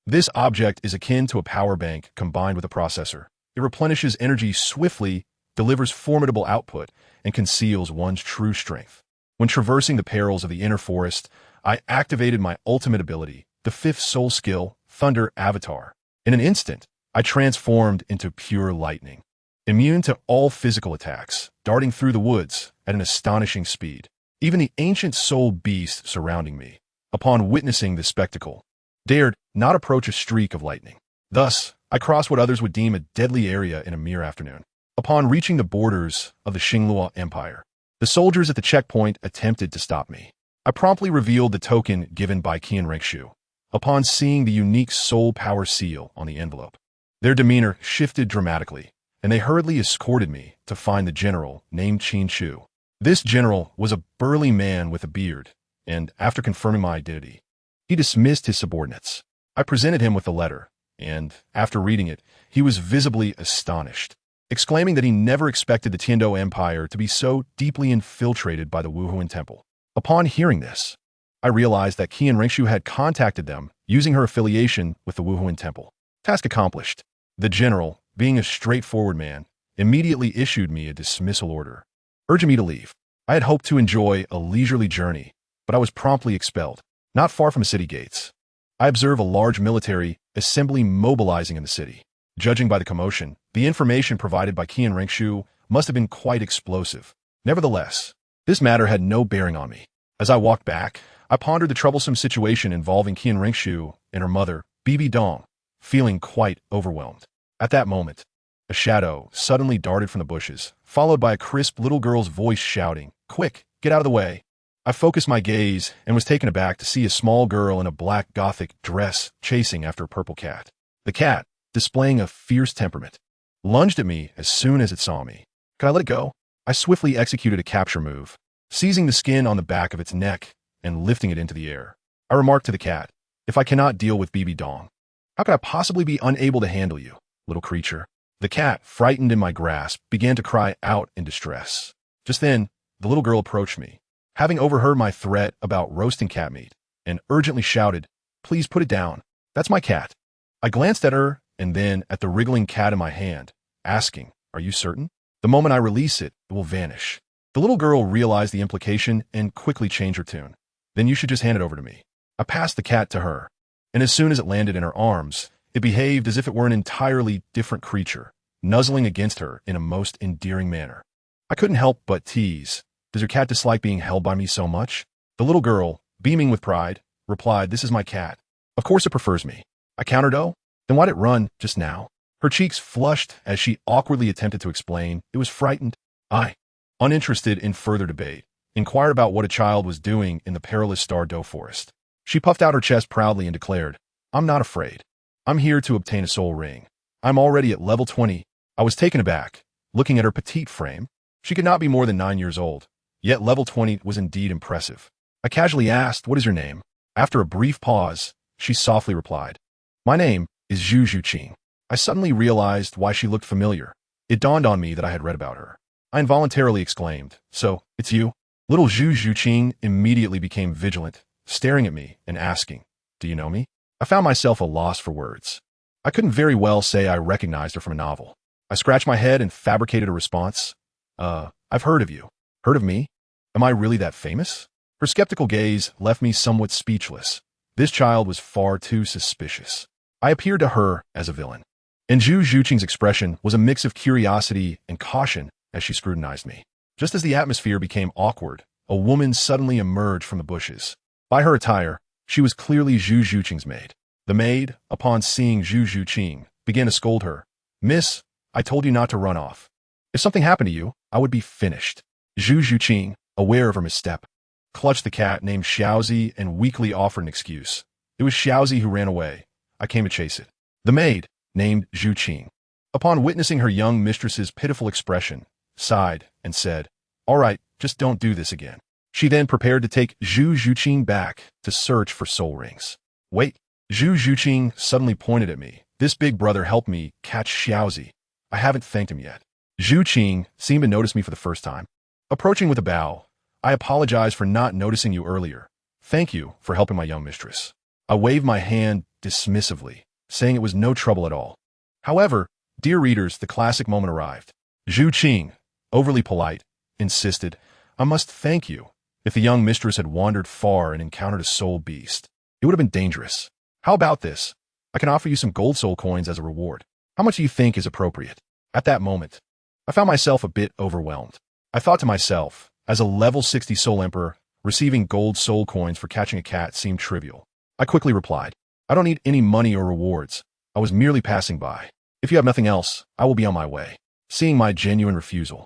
This object is akin to a power bank combined with a processor. It replenishes energy swiftly, delivers formidable output, and conceals one's true strength. When traversing the perils of the inner forest, I activated my ultimate ability, the fifth soul skill, Thunder Avatar. In an instant, I transformed into pure lightning, immune to all physical attacks, darting through the woods at an astonishing speed. Even the ancient soul beasts surrounding me, upon witnessing this spectacle, dared not approach a streak of lightning. Thus, I crossed what others would deem a deadly area in a mere afternoon. Upon reaching the borders of the Xingluo Empire, the soldiers at the checkpoint attempted to stop me. I promptly revealed the token given by Qian Rengshu, upon seeing the unique soul power seal on the envelope. Their demeanor shifted dramatically, and they hurriedly escorted me to find the general named Qin Shu. This general was a burly man with a beard, and after confirming my identity, he dismissed his subordinates. I presented him with the letter, and after reading it, he was visibly astonished, exclaiming that he never expected the Tiando Empire to be so deeply infiltrated by the Wuhuan Temple. Upon hearing this, I realized that Qian Rengshu had contacted them using her affiliation with the Wuhuan Temple. Task accomplished. The general, being a straightforward man, immediately issued me a dismissal order, urging me to leave. I had hoped to enjoy a leisurely journey, but I was promptly expelled. Not far from the city gates, I observe a large military assembly mobilizing in the city. Judging by the commotion, the information provided by Qian Rengshu must have been quite explosive. Nevertheless, this matter had no bearing on me. As I walked back, I pondered the troublesome situation involving Qian Rengshu and her mother, Bibi Dong, feeling quite overwhelmed. At that moment, a shadow suddenly darted from the bushes, followed by a crisp little girl's voice shouting, "Quick, get out of the way. I focused my gaze and was taken aback to see a small girl in a black gothic dress chasing after a purple cat. The cat, displaying a fierce temperament, lunged at me as soon as it saw me. Could I let it go? I swiftly executed a capture move, seizing the skin on the back of its neck and lifting it into the air. I remarked to the cat, "If I cannot deal with BB Dong, how could I possibly be unable to handle you, little creature?" The cat, frightened in my grasp, began to cry out in distress. Just then, the little girl approached me, having overheard my threat about roasting cat meat, and urgently shouted, "Please put it down. That's my cat." I glanced at her and then at the wriggling cat in my hand, asking, "Are you certain? The moment I release it, it will vanish." The little girl realized the implication and quickly changed her tune. "Then you should just hand it over to me." I passed the cat to her, and as soon as it landed in her arms, it behaved as if it were an entirely different creature, nuzzling against her in a most endearing manner. I couldn't help but tease, "Does your cat dislike being held by me so much?" The little girl, beaming with pride, replied, "This is my cat. Of course it prefers me." I countered, "Oh, then why'd it run just now?" Her cheeks flushed as she awkwardly attempted to explain. It was frightened. I, uninterested in further debate, inquired about what a child was doing in the perilous Douluo forest. She puffed out her chest proudly and declared, "I'm not afraid. I'm here to obtain a soul ring. I'm already at level 20. I was taken aback, looking at her petite frame. She could not be more than 9 years old, yet level 20 was indeed impressive. I casually asked, "What is your name?" After a brief pause, she softly replied, "My name is Zhu Zhuqing." I suddenly realized why she looked familiar. It dawned on me that I had read about her. I involuntarily exclaimed, "So, it's you?" Little Zhu Zhuqing immediately became vigilant, staring at me and asking, "Do you know me?" I found myself a loss for words. I couldn't very well say I recognized her from a novel. I scratched my head and fabricated a response. I've heard of you." "Heard of me? Am I really that famous?" Her skeptical gaze left me somewhat speechless. This child was far too suspicious. I appeared to her as a villain. And Zhu Zhuqing's expression was a mix of curiosity and caution as she scrutinized me. Just as the atmosphere became awkward, a woman suddenly emerged from the bushes. By her attire, she was clearly Zhu Zhuqing's maid. The maid, upon seeing Zhu Zhuqing, began to scold her. "Miss, I told you not to run off. If something happened to you, I would be finished." Zhu Zhuqing, aware of her misstep, clutched the cat named Xiaozi and weakly offered an excuse. It was Xiaozi who ran away. I came to chase it. The maid, named Zhu Qing, upon witnessing her young mistress's pitiful expression, sighed and said, "All right, just don't do this again." She then prepared to take Zhu Zhuqing back to search for soul rings. "Wait." Zhu Zhuqing suddenly pointed at me. "This big brother helped me catch Xiaozi. I haven't thanked him yet." Zhu Qing seemed to notice me for the first time. Approaching with a bow, "I apologize for not noticing you earlier. Thank you for helping my young mistress." I waved my hand dismissively, saying it was no trouble at all. However, dear readers, the classic moment arrived. Zhu Qing, overly polite, insisted, "I must thank you. If the young mistress had wandered far and encountered a soul beast, it would have been dangerous. How about this? I can offer you some gold soul coins as a reward. How much do you think is appropriate?" At that moment, I found myself a bit overwhelmed. I thought to myself, as a level 60 soul emperor, receiving gold soul coins for catching a cat seemed trivial. I quickly replied, "I don't need any money or rewards. I was merely passing by. If you have nothing else, I will be on my way." Seeing my genuine refusal,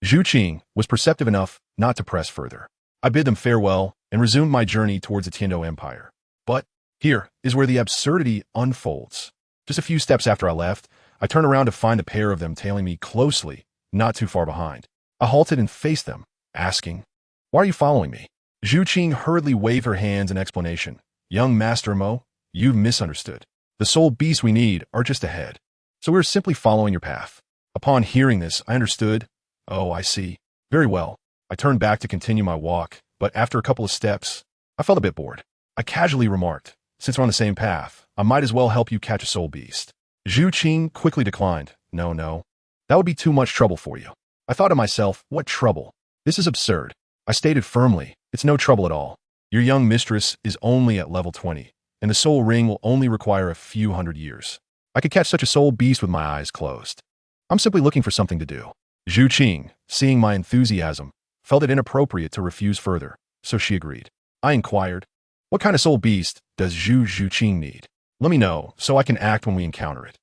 Zhu Qing was perceptive enough not to press further. I bid them farewell and resumed my journey towards the Tiando Empire. But here is where the absurdity unfolds. Just a few steps after I left, I turned around to find a pair of them tailing me closely, not too far behind. I halted and faced them, asking, "Why are you following me?" Zhu Qing hurriedly waved her hands in explanation. "Young Master Mo, you've misunderstood. The soul beasts we need are just ahead. So we're simply following your path." Upon hearing this, I understood. "Oh, I see. Very well." I turned back to continue my walk, but after a couple of steps, I felt a bit bored. I casually remarked, "Since we're on the same path, I might as well help you catch a soul beast." Zhu Qing quickly declined. No. That would be too much trouble for you." I thought to myself, what trouble? This is absurd. I stated firmly, "It's no trouble at all. Your young mistress is only at level 20, and the soul ring will only require a few hundred years. I could catch such a soul beast with my eyes closed. I'm simply looking for something to do." Zhu Qing, seeing my enthusiasm, felt it inappropriate to refuse further, so she agreed. I inquired, "What kind of soul beast does Zhu Zhuqing need? Let me know, so I can act when we encounter it."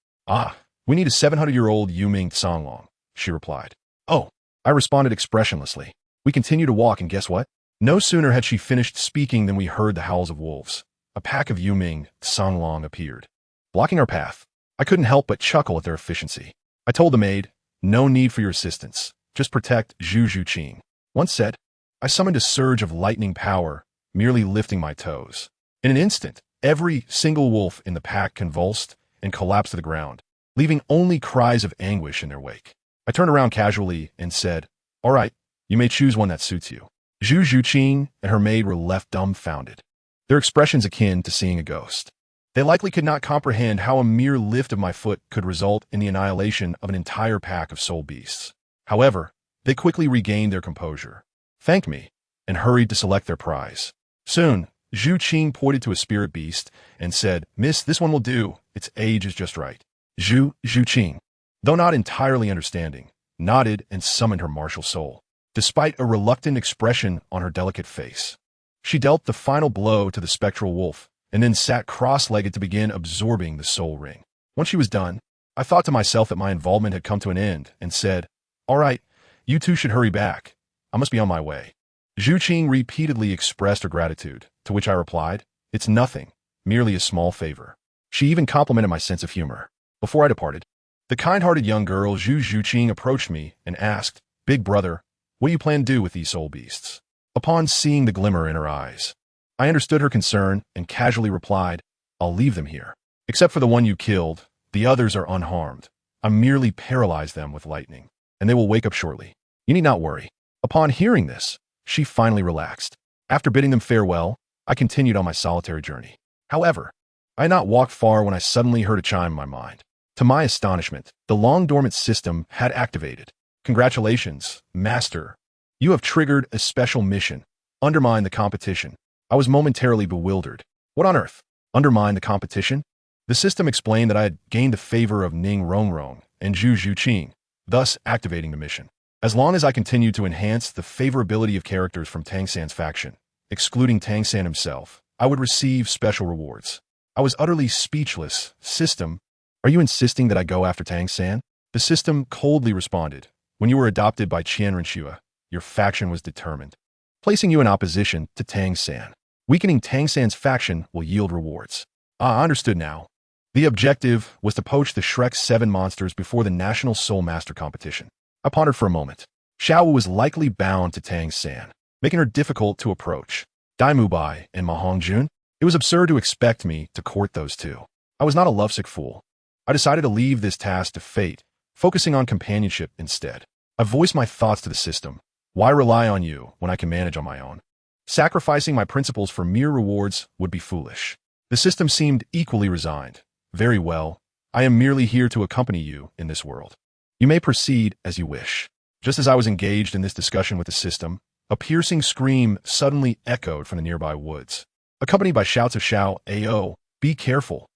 We need a 700-year-old Yuming Songlong," she replied. "Oh," I responded expressionlessly. We continued to walk, and guess what? No sooner had she finished speaking than we heard the howls of wolves. A pack of Yuming Songlong appeared, blocking our path. I couldn't help but chuckle at their efficiency. I told the maid, "No need for your assistance. Just protect Zhu Zhuqing." Once said, I summoned a surge of lightning power, merely lifting my toes. In an instant, every single wolf in the pack convulsed and collapsed to the ground, leaving only cries of anguish in their wake. I turned around casually and said, "All right, you may choose one that suits you." Zhu Zhuqing and her maid were left dumbfounded, their expressions akin to seeing a ghost. They likely could not comprehend how a mere lift of my foot could result in the annihilation of an entire pack of soul beasts. However, they quickly regained their composure, thanked me, and hurried to select their prize. Soon, Zhu Qing pointed to a spirit beast and said, "Miss, this one will do. Its age is just right." Zhu Qing, though not entirely understanding, nodded and summoned her martial soul, despite a reluctant expression on her delicate face. She dealt the final blow to the spectral wolf, and then sat cross-legged to begin absorbing the soul ring. Once she was done, I thought to myself that my involvement had come to an end and said, "All right, you two should hurry back. I must be on my way." Zhu Qing repeatedly expressed her gratitude, to which I replied, "It's nothing, merely a small favor." She even complimented my sense of humor. Before I departed, the kind-hearted young girl Zhu Zhuqing approached me and asked, "Big brother, what do you plan to do with these soul beasts?" Upon seeing the glimmer in her eyes, I understood her concern and casually replied, "I'll leave them here. Except for the one you killed, the others are unharmed. I merely paralyzed them with lightning, and they will wake up shortly. You need not worry." Upon hearing this, she finally relaxed. After bidding them farewell, I continued on my solitary journey. However, I had not walked far when I suddenly heard a chime in my mind. To my astonishment, the long-dormant system had activated. "Congratulations, Master. You have triggered a special mission. Undermine the competition." I was momentarily bewildered. What on earth? Undermine the competition? The system explained that I had gained the favor of Ning Rongrong and Zhu Zhuqing, thus activating the mission. As long as I continued to enhance the favorability of characters from Tang San's faction, excluding Tang San himself, I would receive special rewards. I was utterly speechless. "System, are you insisting that I go after Tang San?" The system coldly responded, "When you were adopted by Qian Renshua, your faction was determined, placing you in opposition to Tang San. Weakening Tang San's faction will yield rewards." I understood now. The objective was to poach the Shrek 7 monsters before the National Soul Master competition. I pondered for a moment. Xiao Wu was likely bound to Tang San, making her difficult to approach. Daimu Bai and Ma Hongjun? It was absurd to expect me to court those two. I was not a lovesick fool. I decided to leave this task to fate, focusing on companionship instead. I voiced my thoughts to the system. Why rely on you when I can manage on my own? Sacrificing my principles for mere rewards would be foolish. The system seemed equally resigned. "Very well. I am merely here to accompany you in this world. You may proceed as you wish." Just as I was engaged in this discussion with the system, a piercing scream suddenly echoed from the nearby woods, accompanied by shouts of "Xiao Ao, be careful."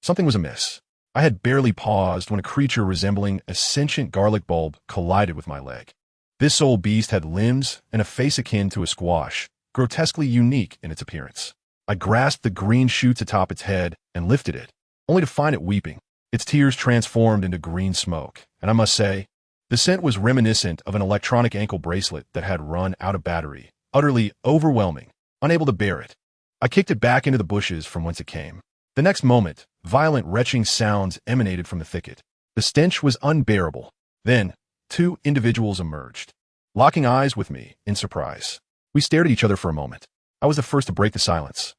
Something was amiss. I had barely paused when a creature resembling a sentient garlic bulb collided with my leg. This soul beast had limbs and a face akin to a squash, grotesquely unique in its appearance. I grasped the green shoots atop its head and lifted it, only to find it weeping. Its tears transformed into green smoke, and I must say, the scent was reminiscent of an electronic ankle bracelet that had run out of battery, utterly overwhelming. Unable to bear it, I kicked it back into the bushes from whence it came. The next moment, violent retching sounds emanated from the thicket. The stench was unbearable. Then, two individuals emerged, locking eyes with me in surprise. We stared at each other for a moment. I was the first to break the silence.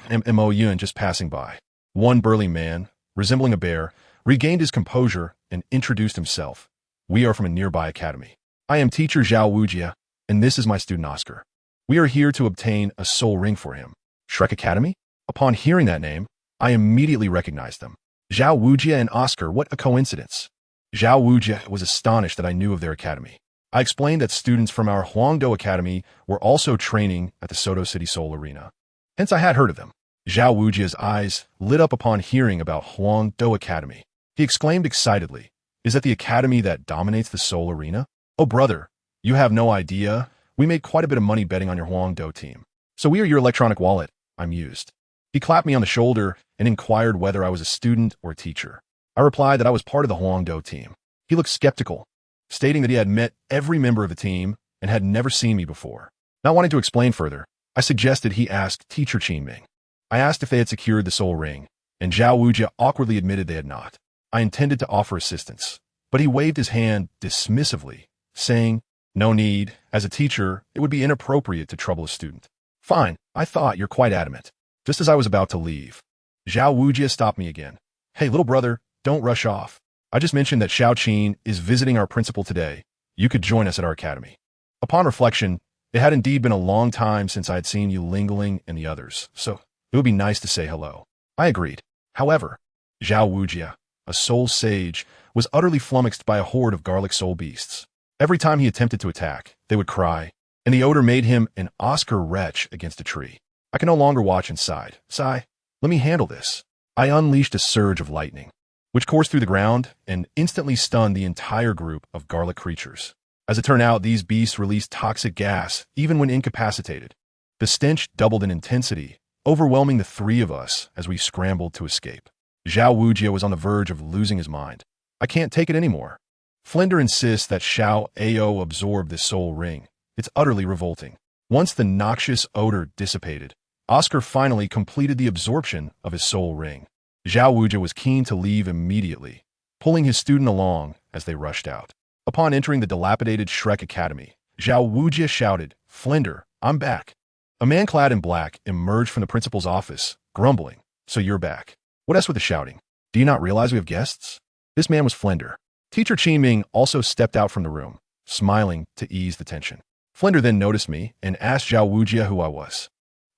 Mo Yun just passing by. One burly man, resembling a bear, regained his composure and introduced himself. "We are from a nearby academy. I am teacher Zhao Wujia, and this is my student Oscar. We are here to obtain a soul ring for him." Shrek Academy? Upon hearing that name, I immediately recognized them. Zhao Wujia and Oscar, what a coincidence. Zhao Wujia was astonished that I knew of their academy. I explained that students from our Huangdo Academy were also training at the Soto City Soul Arena. Hence I had heard of them. Zhao Wujia's eyes lit up upon hearing about Huangdo Academy. He exclaimed excitedly, "Is that the academy that dominates the Soul Arena? Oh brother, you have no idea. We made quite a bit of money betting on your Huangdo team. So we are your electronic wallet," I mused. He clapped me on the shoulder and inquired whether I was a student or a teacher. I replied that I was part of the Huangdo team. He looked skeptical, stating that he had met every member of the team and had never seen me before. Not wanting to explain further, I suggested he ask teacher Qinming. I asked if they had secured the soul ring, and Zhao Wujia awkwardly admitted they had not. I intended to offer assistance, but he waved his hand dismissively, saying, "No need. As a teacher, it would be inappropriate to trouble a student." "Fine, I thought you're quite adamant." Just as I was about to leave, Zhao Wujia stopped me again. "Hey, little brother, don't rush off. I just mentioned that Xiao Qin is visiting our principal today. You could join us at our academy." Upon reflection, it had indeed been a long time since I had seen you Lingling and the others, so it would be nice to say hello. I agreed. However, Zhao Wujia, a soul sage, was utterly flummoxed by a horde of garlic soul beasts. Every time he attempted to attack, they would cry, and the odor made him an Oscar wretch against a tree. I can no longer watch and sighed. Sigh, let me handle this. I unleashed a surge of lightning, which coursed through the ground and instantly stunned the entire group of garlic creatures. As it turned out, these beasts released toxic gas even when incapacitated. The stench doubled in intensity, overwhelming the three of us as we scrambled to escape. Zhao Wujia was on the verge of losing his mind. "I can't take it anymore. Flinder insists that Xiao Ao absorb this soul ring. It's utterly revolting." Once the noxious odor dissipated, Oscar finally completed the absorption of his soul ring. Zhao Wujia was keen to leave immediately, pulling his student along as they rushed out. Upon entering the dilapidated Shrek Academy, Zhao Wujia shouted, "Flinder, I'm back." A man clad in black emerged from the principal's office, grumbling, "So you're back. What else with the shouting? Do you not realize we have guests?" This man was Flinder. Teacher Qinming also stepped out from the room, smiling to ease the tension. Flinder then noticed me and asked Zhao Wujia who I was.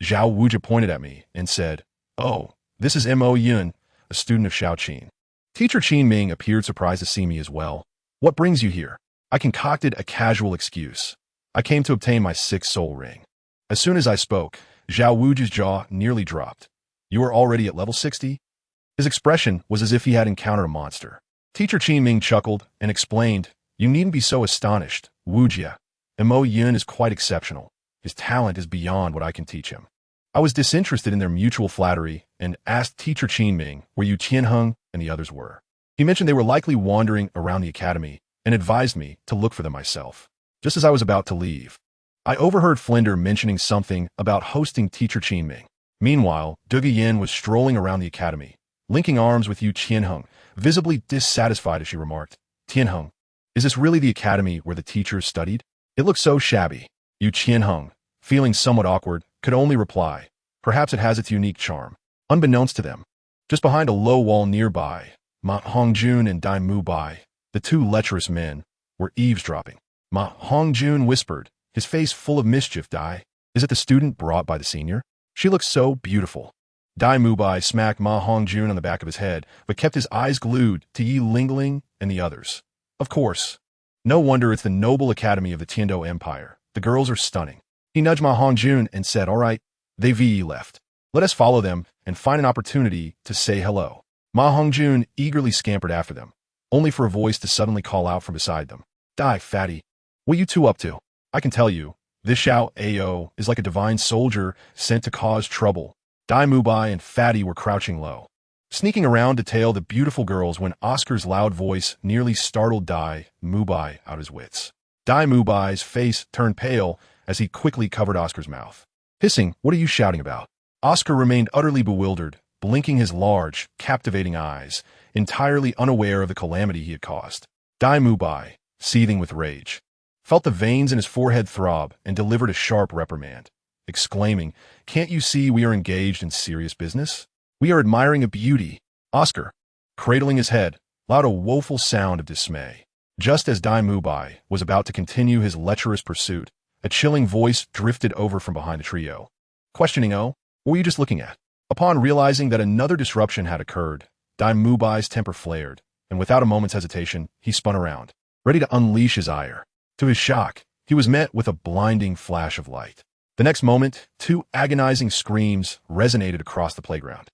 Zhao Wujia pointed at me and said, "Oh, this is Mo Yun, a student of Xiao Qin." Teacher Qinming appeared surprised to see me as well. "What brings you here?" I concocted a casual excuse. "I came to obtain my 6th soul ring." As soon as I spoke, Zhao Wujia's jaw nearly dropped. "You are already at level 60? His expression was as if he had encountered a monster. Teacher Qinming chuckled and explained, "You needn't be so astonished, Wujia. Mo Yun is quite exceptional. His talent is beyond what I can teach him." I was disinterested in their mutual flattery and asked Teacher Qinming where Yu Tianheng and the others were. He mentioned they were likely wandering around the academy and advised me to look for them myself. Just as I was about to leave, I overheard Flinder mentioning something about hosting Teacher Qinming. Meanwhile, Duge Yin was strolling around the academy, linking arms with Yu Tianheng, visibly dissatisfied as she remarked, "Tianheng, is this really the academy where the teachers studied? It looks so shabby." Yu Tianheng, feeling somewhat awkward, could only reply, "Perhaps it has its unique charm." Unbeknownst to them, just behind a low wall nearby, Ma Hongjun and Dai Mubai, the two lecherous men, were eavesdropping. Ma Hongjun whispered, his face full of mischief, "Dai, is it the student brought by the senior? She looks so beautiful." Dai Mubai smacked Ma Hongjun on the back of his head, but kept his eyes glued to Yi Lingling and the others. "Of course. No wonder it's the noble academy of the Tiando Empire. The girls are stunning." He nudged Ma Hongjun and said, "All right, they VE left. Let us follow them and find an opportunity to say hello." Ma Hongjun eagerly scampered after them, only for a voice to suddenly call out from beside them, "Dai, fatty, what you two up to? I can tell you, this Xiao Ao is like a divine soldier sent to cause trouble." Dai Mubai and Fatty were crouching low, sneaking around to tail the beautiful girls when Oscar's loud voice nearly startled Dai Mubai out of his wits. Dai Mubai's face turned pale as he quickly covered Oscar's mouth. Hissing, "What are you shouting about?" Oscar remained utterly bewildered, blinking his large, captivating eyes, entirely unaware of the calamity he had caused. Dai Mubai, seething with rage, felt the veins in his forehead throb and delivered a sharp reprimand, exclaiming, "Can't you see we are engaged in serious business? We are admiring a beauty." Oscar, cradling his head, allowed a woeful sound of dismay. Just as Dai Mubai was about to continue his lecherous pursuit, a chilling voice drifted over from behind the trio, questioning, "Oh, what were you just looking at?" Upon realizing that another disruption had occurred, Dai Mubai's temper flared, and without a moment's hesitation, he spun around, ready to unleash his ire. To his shock, he was met with a blinding flash of light. The next moment, two agonizing screams resonated across the playground.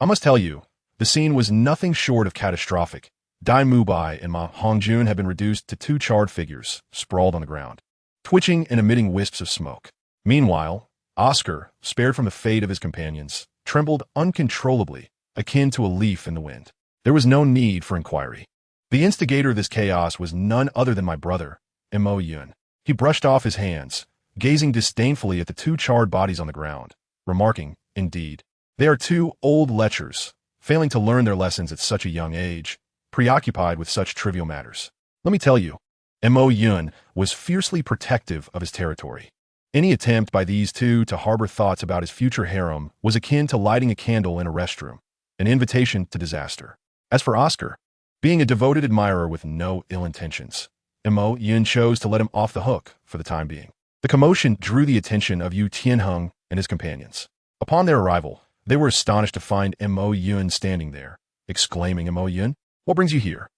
I must tell you, the scene was nothing short of catastrophic. Dai Mubai and Ma Hongjun had been reduced to two charred figures, sprawled on the ground, twitching and emitting wisps of smoke. Meanwhile, Oscar, spared from the fate of his companions, trembled uncontrollably, akin to a leaf in the wind. There was no need for inquiry. The instigator of this chaos was none other than my brother, Mo Yun. He brushed off his hands, gazing disdainfully at the two charred bodies on the ground, remarking, "Indeed, they are two old lechers, failing to learn their lessons at such a young age, preoccupied with such trivial matters." Let me tell you, Mo Yun was fiercely protective of his territory. Any attempt by these two to harbor thoughts about his future harem was akin to lighting a candle in a restroom, an invitation to disaster. As for Oscar, being a devoted admirer with no ill intentions, Mo Yun chose to let him off the hook for the time being. The commotion drew the attention of Yu Tianheng and his companions. Upon their arrival, they were astonished to find Mo Yun standing there, exclaiming, "Mo Yun, what brings you here?"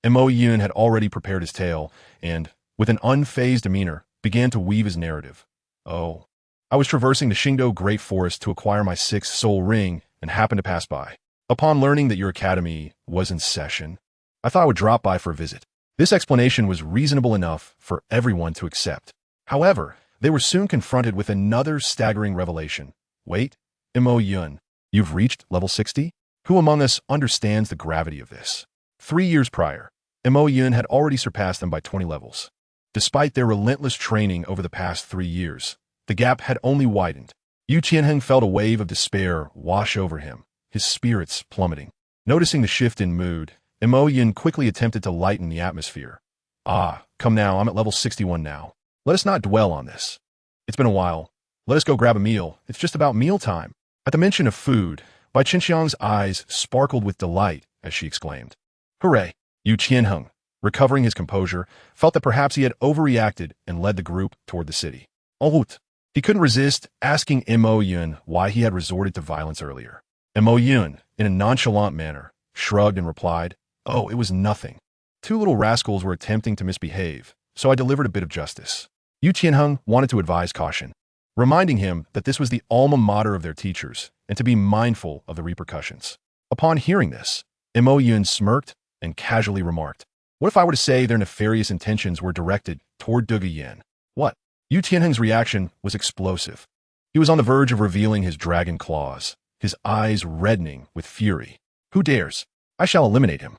Mo Yun had already prepared his tale and, with an unfazed demeanor, began to weave his narrative. "Oh, I was traversing the Xingdou Great Forest to acquire my 6th soul ring and happened to pass by. Upon learning that your academy was in session, I thought I would drop by for a visit." This explanation was reasonable enough for everyone to accept. However, they were soon confronted with another staggering revelation. "Wait, Mo Yun, you've reached level 60? Who among us understands the gravity of this?" 3 years prior, Mo Yun had already surpassed them by 20 levels. Despite their relentless training over the past 3 years, the gap had only widened. Yu Qianheng felt a wave of despair wash over him, his spirits plummeting. Noticing the shift in mood, Mo Yun quickly attempted to lighten the atmosphere. "Ah, come now, I'm at level 61 now. Let us not dwell on this. It's been a while. Let us go grab a meal. It's just about mealtime." At the mention of food, Bai Qinxiang's eyes sparkled with delight as she exclaimed, "Hooray!" Yu Qianheng, recovering his composure, felt that perhaps he had overreacted and led the group toward the city. En route, he couldn't resist asking Mo Yun why he had resorted to violence earlier. Mo Yun, in a nonchalant manner, shrugged and replied, "Oh, it was nothing. 2 little rascals were attempting to misbehave, so I delivered a bit of justice." Yu Qianheng wanted to advise caution, reminding him that this was the alma mater of their teachers and to be mindful of the repercussions. Upon hearing this, Mo Yun smirked and casually remarked, "What if I were to say their nefarious intentions were directed toward Duge Yan?" "What?" Yu Tianheng's reaction was explosive. He was on the verge of revealing his dragon claws, his eyes reddening with fury. "Who dares? I shall eliminate him."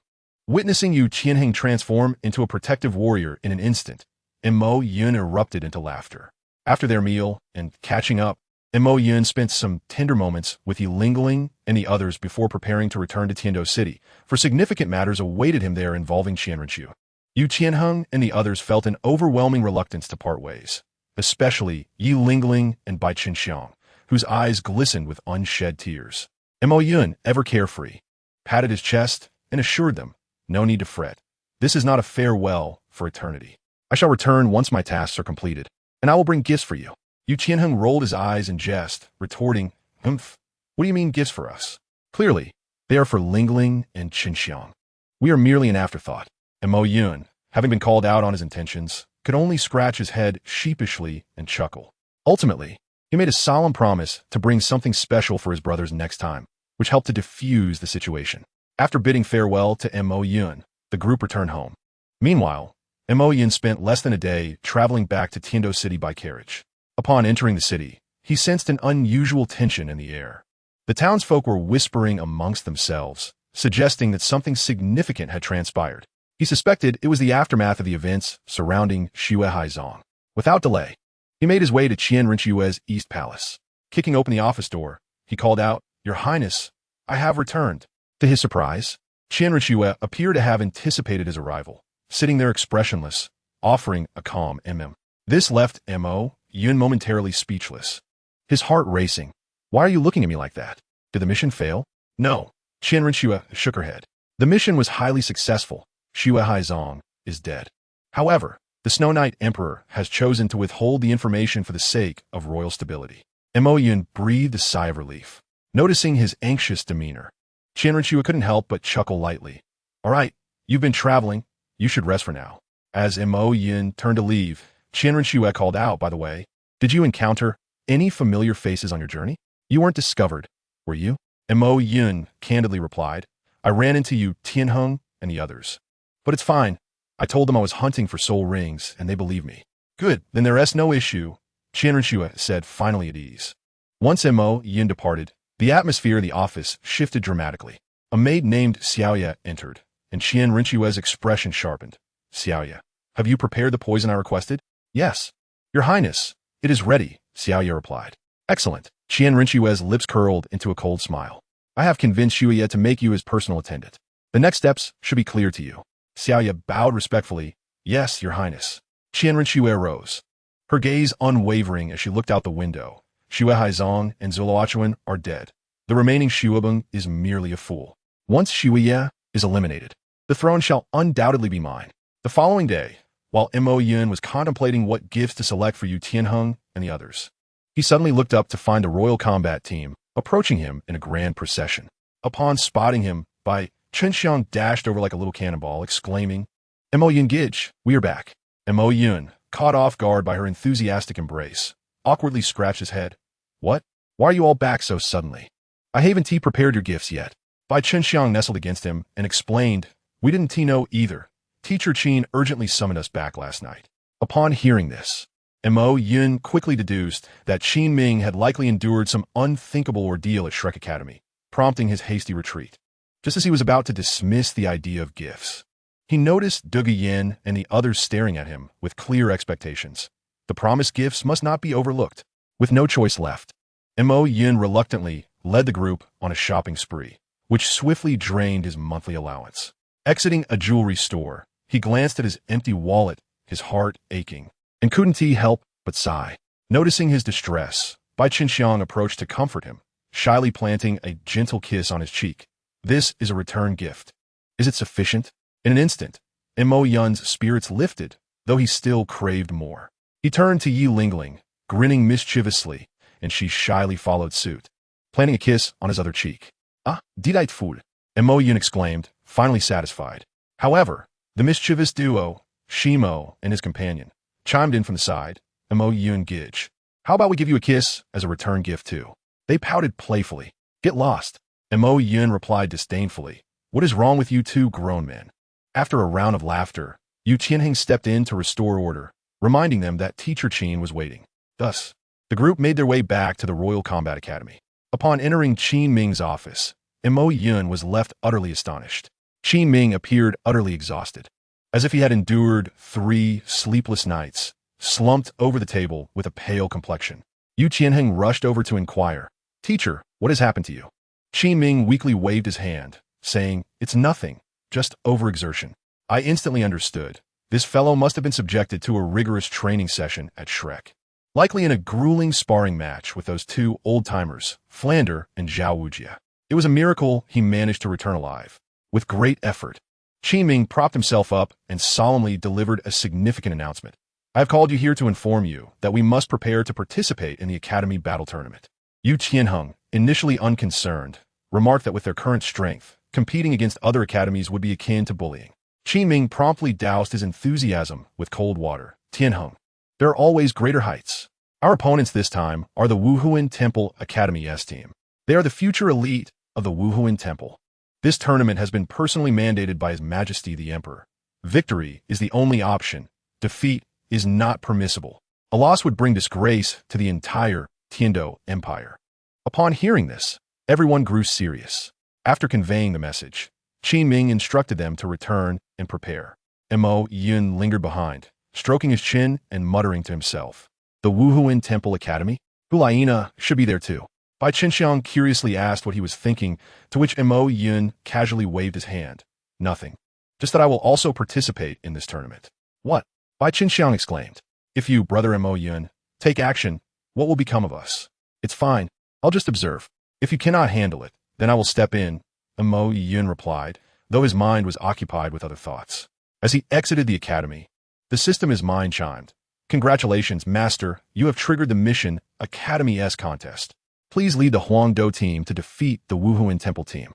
Witnessing Yu Qianheng transform into a protective warrior in an instant, Mo Yun erupted into laughter. After their meal and catching up, Mo Yun spent some tender moments with Yi Lingling and the others before preparing to return to Tiandou City, for significant matters awaited him there involving Qianrenqiu. Yu Qianheng and the others felt an overwhelming reluctance to part ways, especially Yi Lingling and Bai Qinxiang, whose eyes glistened with unshed tears. Mo Yun, ever carefree, patted his chest and assured them, "No need to fret. This is not a farewell for eternity. I shall return once my tasks are completed, and I will bring gifts for you." Yu Qianheng rolled his eyes in jest, retorting, "Humph, what do you mean gifts for us? Clearly, they are for Lingling and Qinxiang. We are merely an afterthought." And Mo Yun, having been called out on his intentions, could only scratch his head sheepishly and chuckle. Ultimately, he made a solemn promise to bring something special for his brothers next time, which helped to diffuse the situation. After bidding farewell to Mo Yun, the group returned home. Meanwhile, Mo Yun spent less than a day traveling back to Tiandou City by carriage. Upon entering the city, he sensed an unusual tension in the air. The townsfolk were whispering amongst themselves, suggesting that something significant had transpired. He suspected it was the aftermath of the events surrounding Xue Haizong. Without delay, he made his way to Qianrenqiu's East Palace. Kicking open the office door, he called out, "Your Highness, I have returned." To his surprise, Qianrenqiu appeared to have anticipated his arrival, sitting there expressionless, offering a calm mm. This left Mo Yun momentarily speechless, his heart racing. "Why are you looking at me like that? Did the mission fail?" "No." Qianrenqiu shook her head. "The mission was highly successful. Xue Haizong is dead. However, the Snow Knight Emperor has chosen to withhold the information for the sake of royal stability." Mo Yun breathed a sigh of relief. Noticing his anxious demeanor, Qianrenqiu couldn't help but chuckle lightly. "All right, you've been traveling. You should rest for now." As Mo Yun turned to leave, Qianrenqiu called out, "By the way, did you encounter any familiar faces on your journey? You weren't discovered, were you?" Mo Yun candidly replied, "I ran into Yu Tianheng and the others. But it's fine. I told them I was hunting for soul rings, and they believed me." "Good, then there is no issue," Qianrenqiu said, finally at ease. Once Mo Yun departed, the atmosphere in the office shifted dramatically. A maid named Xiaoya entered, and Qianrenqiu's expression sharpened. "Xiaoya, have you prepared the poison I requested?" "Yes, Your Highness. It is ready, Xiaoye replied. Excellent. Qian Rinxue's lips curled into a cold smile. I have convinced Xiaoye to make you his personal attendant. The next steps should be clear to you. Xiaoye bowed respectfully. Yes, your highness. Qian Rinxue rose, her gaze unwavering as she looked out the window. Xue Haizong and Zuluochuan are dead. The remaining Xuebeng is merely a fool. Once Xiaoye is eliminated, the throne shall undoubtedly be mine. The following day, while Mo Yun was contemplating what gifts to select for Yu Tianheng and the others, he suddenly looked up to find a royal combat team approaching him in a grand procession. Upon spotting him, Bai Chenxiang dashed over like a little cannonball, exclaiming, Mo Yun Gij, we are back. Mo Yun, caught off guard by her enthusiastic embrace, awkwardly scratched his head. What? Why are you all back so suddenly? I haven't prepared your gifts yet. Bai Chenxiang nestled against him and explained, we didn't know either. Teacher Qin urgently summoned us back last night. Upon hearing this, Mo Yun quickly deduced that Qin Ming had likely endured some unthinkable ordeal at Shrek Academy, prompting his hasty retreat. Just as he was about to dismiss the idea of gifts, he noticed Duge Yin and the others staring at him with clear expectations. The promised gifts must not be overlooked. With no choice left, Mo Yun reluctantly led the group on a shopping spree, which swiftly drained his monthly allowance. Exiting a jewelry store, he glanced at his empty wallet, his heart aching, and couldn't help but sigh. Noticing his distress, Bai Chenxiang approached to comfort him, shyly planting a gentle kiss on his cheek. This is a return gift. Is it sufficient? In an instant, Mo Yun's spirits lifted, though he still craved more. He turned to Yi Lingling, grinning mischievously, and she shyly followed suit, planting a kiss on his other cheek. Ah, delightful, Mo Yun exclaimed, finally satisfied. However, the mischievous duo, Shimo and his companion, chimed in from the side. Mo Yun Gij, how about we give you a kiss as a return gift too? They pouted playfully. Get lost. Mo Yun replied disdainfully. What is wrong with you two grown men? After a round of laughter, Yu Tianheng stepped in to restore order, reminding them that Teacher Qin was waiting. Thus, the group made their way back to the Royal Combat Academy. Upon entering Qin Ming's office, Mo Yun was left utterly astonished. Qin Ming appeared utterly exhausted, as if he had endured 3 sleepless nights, slumped over the table with a pale complexion. Yu Tianheng rushed over to inquire, Teacher, what has happened to you? Qin Ming weakly waved his hand, saying, It's nothing, just overexertion. I instantly understood. This fellow must have been subjected to a rigorous training session at Shrek. Likely in a grueling sparring match with those 2 old-timers, Flander and Zhao Wujia. It was a miracle he managed to return alive. With great effort, Qin Ming propped himself up and solemnly delivered a significant announcement. I have called you here to inform you that we must prepare to participate in the Academy Battle Tournament. Yu Tianheng, initially unconcerned, remarked that with their current strength, competing against other academies would be akin to bullying. Qin Ming promptly doused his enthusiasm with cold water. Tianheng, there are always greater heights. Our opponents this time are the Wuhuan Temple Academy S team. They are the future elite of the Wuhuan Temple. This tournament has been personally mandated by His Majesty the Emperor. Victory is the only option. Defeat is not permissible. A loss would bring disgrace to the entire Tiando Empire. Upon hearing this, everyone grew serious. After conveying the message, Qin Ming instructed them to return and prepare. Mo Yun lingered behind, stroking his chin and muttering to himself. The Wuhuan Temple Academy? Hulaina should be there too. Bai Chenxiang curiously asked what he was thinking, to which Mo Yun casually waved his hand. Nothing. Just that I will also participate in this tournament. What? Bai Chenxiang exclaimed. If you, brother Mo Yun, take action, what will become of us? It's fine. I'll just observe. If you cannot handle it, then I will step in, Mo Yun replied, though his mind was occupied with other thoughts. As he exited the academy, the system is mind-chimed. Congratulations, Master, you have triggered the mission Academy S contest. Please lead the Huangdou team to defeat the Wuhuan Temple team.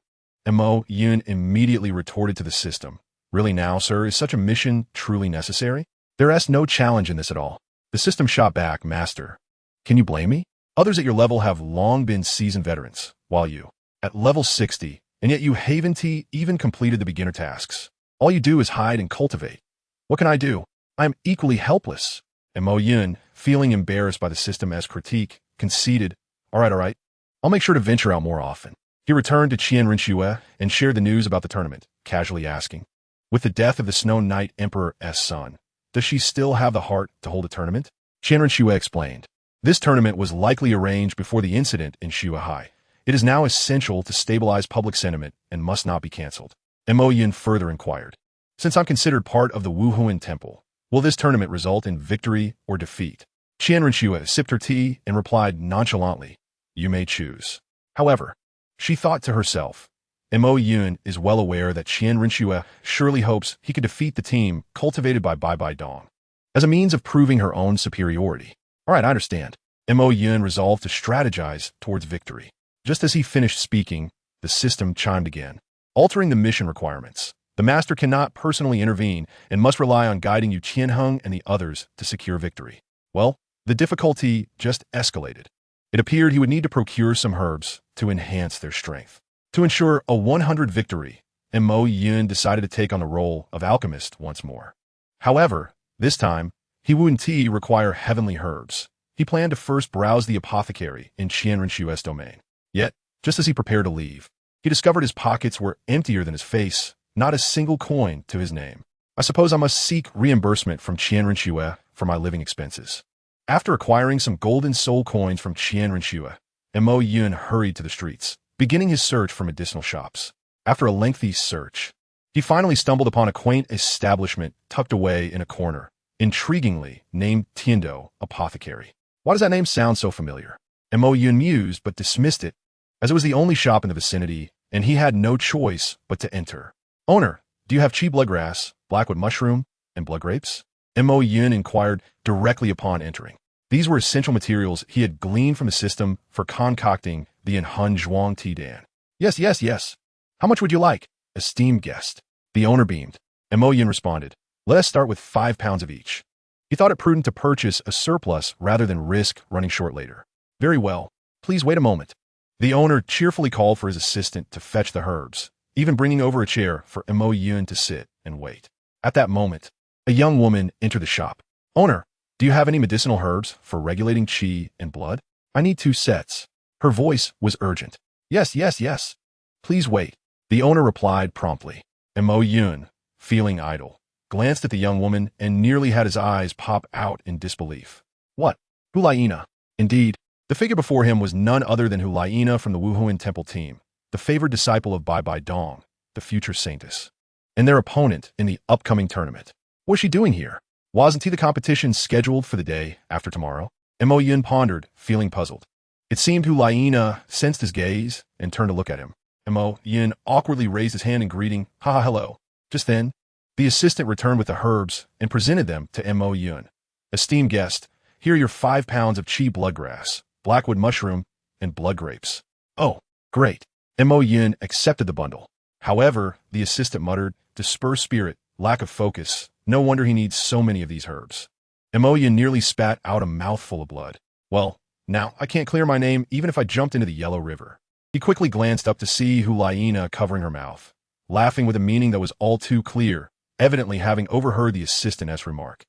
Mo Yun immediately retorted to the system. Really now, sir, is such a mission truly necessary? There is no challenge in this at all. The system shot back, Master. Can you blame me? Others at your level have long been seasoned veterans, while you, at level 60, and yet you haven't even completed the beginner tasks. All you do is hide and cultivate. What can I do? I am equally helpless. And Mo Yun, feeling embarrassed by the system's critique, conceded, all right. I'll make sure to venture out more often. He returned to Qian Rinxue and shared the news about the tournament, casually asking, with the death of the Snow Knight Emperor's son, does she still have the heart to hold a tournament? Qian Rinxue explained, This tournament was likely arranged before the incident in Shuahai. It is now essential to stabilize public sentiment and must not be cancelled. Mo Yun further inquired. Since I'm considered part of the Wuhuan Temple, will this tournament result in victory or defeat? Qian Renxue sipped her tea and replied nonchalantly, you may choose. However, she thought to herself, Mo Yun is well aware that Qian Renxue surely hopes he could defeat the team cultivated by Bai Bai Dong as a means of proving her own superiority. All right, I understand. Mo Yun resolved to strategize towards victory. Just as he finished speaking, the system chimed again, altering the mission requirements. The master cannot personally intervene and must rely on guiding Yu Qianheng and the others to secure victory. Well, the difficulty just escalated. It appeared he would need to procure some herbs to enhance their strength. To ensure a 100 victory, Mo Yun decided to take on the role of alchemist once more. However, this time, he wouldn't require heavenly herbs. He planned to first browse the apothecary in Qian Renxue's domain. Yet, just as he prepared to leave, he discovered his pockets were emptier than his face, not a single coin to his name. I suppose I must seek reimbursement from Qian Renxue for my living expenses. After acquiring some golden soul coins from Qian Renxue, Mo Yun hurried to the streets, beginning his search for medicinal shops. After a lengthy search, he finally stumbled upon a quaint establishment tucked away in a corner, intriguingly named Tiando Apothecary. Why does that name sound so familiar? Mo Yun mused but dismissed it, as it was the only shop in the vicinity, and he had no choice but to enter. Owner, do you have chi bloodgrass, blackwood mushroom, and blood grapes? Mo Yun inquired directly upon entering. These were essential materials he had gleaned from the system for concocting the Enhun Zhuang Ti Dan. Yes, yes, yes. How much would you like, esteemed guest? The owner beamed. Mo Yun responded, let us start with 5 pounds of each. He thought it prudent to purchase a surplus rather than risk running short later. Very well. Please wait a moment. The owner cheerfully called for his assistant to fetch the herbs, even bringing over a chair for Mo Yun to sit and wait. At that moment, a young woman entered the shop. Owner, do you have any medicinal herbs for regulating qi and blood? I need 2 sets. Her voice was urgent. Yes, yes, yes. Please wait. The owner replied promptly. Mo Yun, feeling idle, glanced at the young woman and nearly had his eyes pop out in disbelief. What? Hulaina. Indeed, the figure before him was none other than Hulaina from the Wuhuan Temple team, the favored disciple of Bai Bai Dong, the future saintess, and their opponent in the upcoming tournament. What was she doing here? Wasn't the competition scheduled for the day after tomorrow? Mo Yun pondered, feeling puzzled. It seemed Hulaina sensed his gaze and turned to look at him. Mo Yun awkwardly raised his hand in greeting, haha, hello. Just then, the assistant returned with the herbs and presented them to Mo Yun. Esteemed guest, here are your 5 pounds of chi bloodgrass, blackwood mushroom, and blood grapes. Oh, great. Mo Yun accepted the bundle. However, the assistant muttered, dispersed spirit, lack of focus. No wonder he needs so many of these herbs. Mo Yun nearly spat out a mouthful of blood. Well, now I can't clear my name even if I jumped into the Yellow River. He quickly glanced up to see Hulaina covering her mouth, laughing with a meaning that was all too clear, evidently having overheard the assistant's remark.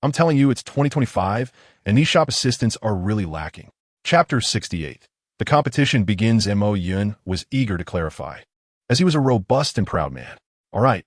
I'm telling you, it's 2025, and these shop assistants are really lacking. Chapter 68. The competition begins. Mo Yun was eager to clarify, as he was a robust and proud man. All right,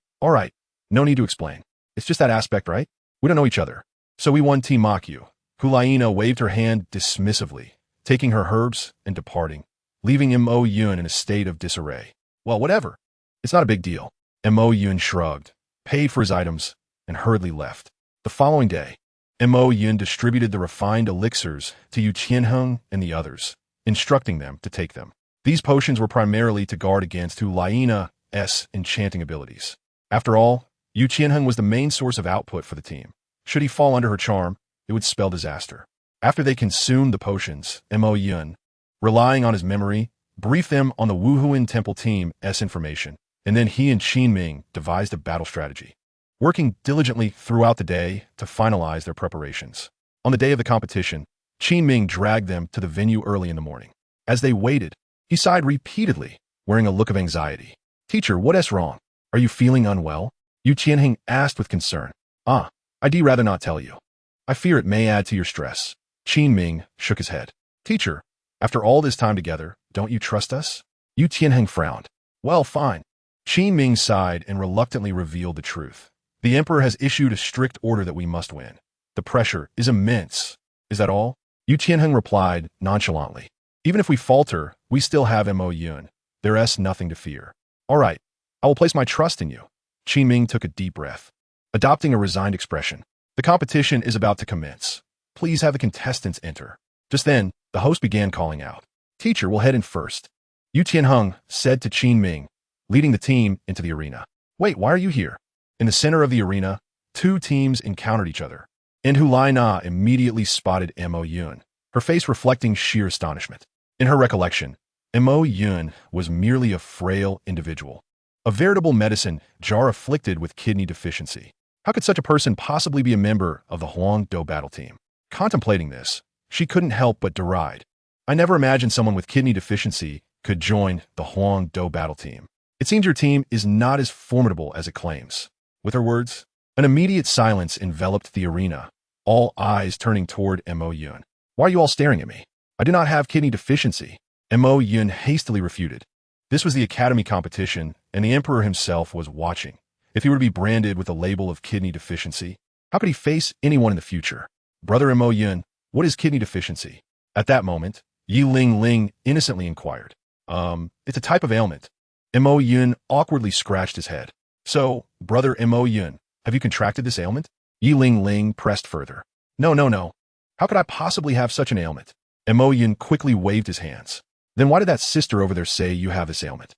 no need to explain. It's just that aspect, right? We don't know each other. So we won Team Makyu. Hulaina waved her hand dismissively, taking her herbs and departing, leaving Mo Yun in a state of disarray. Well, whatever. It's not a big deal. Mo Yun shrugged, paid for his items, and hurriedly left. The following day, Mo Yun distributed the refined elixirs to Yu Qianheng and the others, instructing them to take them. These potions were primarily to guard against Hulaina's enchanting abilities. After all, Yu Qianheng was the main source of output for the team. Should he fall under her charm, it would spell disaster. After they consumed the potions, Mo Yun, relying on his memory, briefed them on the Wuhuan Temple team's information, and then he and Qin Ming devised a battle strategy, working diligently throughout the day to finalize their preparations. On the day of the competition, Qin Ming dragged them to the venue early in the morning. As they waited, he sighed repeatedly, wearing a look of anxiety. Teacher, what's wrong? Are you feeling unwell? Yu Qianheng asked with concern. I'd rather not tell you. I fear it may add to your stress. Qin Ming shook his head. Teacher, after all this time together, don't you trust us? Yu Qianheng frowned. Well, fine. Qin Ming sighed and reluctantly revealed the truth. The emperor has issued a strict order that we must win. The pressure is immense. Is that all? Yu Tianheng replied nonchalantly. Even if we falter, we still have Mo Yun. There's nothing to fear. All right, I will place my trust in you. Qin Ming took a deep breath, adopting a resigned expression. The competition is about to commence. Please have the contestants enter. Just then, the host began calling out. Teacher will head in first. Yu Tianheng said to Qin Ming, leading the team into the arena. Wait, why are you here? In the center of the arena, two teams encountered each other, and Hu Laina immediately spotted Mo Yun, her face reflecting sheer astonishment. In her recollection, Mo Yun was merely a frail individual, a veritable medicine jar afflicted with kidney deficiency. How could such a person possibly be a member of the Huangdo battle team? Contemplating this, she couldn't help but deride. I never imagined someone with kidney deficiency could join the Huangdo battle team. It seems your team is not as formidable as it claims. With her words, an immediate silence enveloped the arena, all eyes turning toward Mo Yun. Why are you all staring at me? I do not have kidney deficiency. Mo Yun hastily refuted. This was the academy competition, and the emperor himself was watching. If he were to be branded with the label of kidney deficiency, how could he face anyone in the future? Brother Mo Yun, what is kidney deficiency? At that moment, Yi Ling Ling innocently inquired. It's a type of ailment. Mo Yun awkwardly scratched his head. So, brother Mo Yun, have you contracted this ailment? Yi Ling Ling pressed further. No. How could I possibly have such an ailment? Mo Yun quickly waved his hands. Then why did that sister over there say you have this ailment?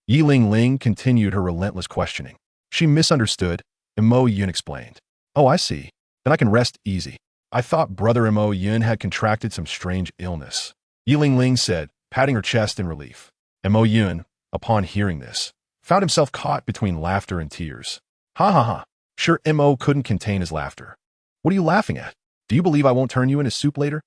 Yi Ling Ling continued her relentless questioning. She misunderstood, and Mo Yun explained. Oh, I see. Then I can rest easy. I thought brother Mo Yun had contracted some strange illness. Yi Ling Ling said, patting her chest in relief. Mo Yun, upon hearing this, found himself caught between laughter and tears. Ha. Sure, Mo couldn't contain his laughter. What are you laughing at? Do you believe I won't turn you into soup later?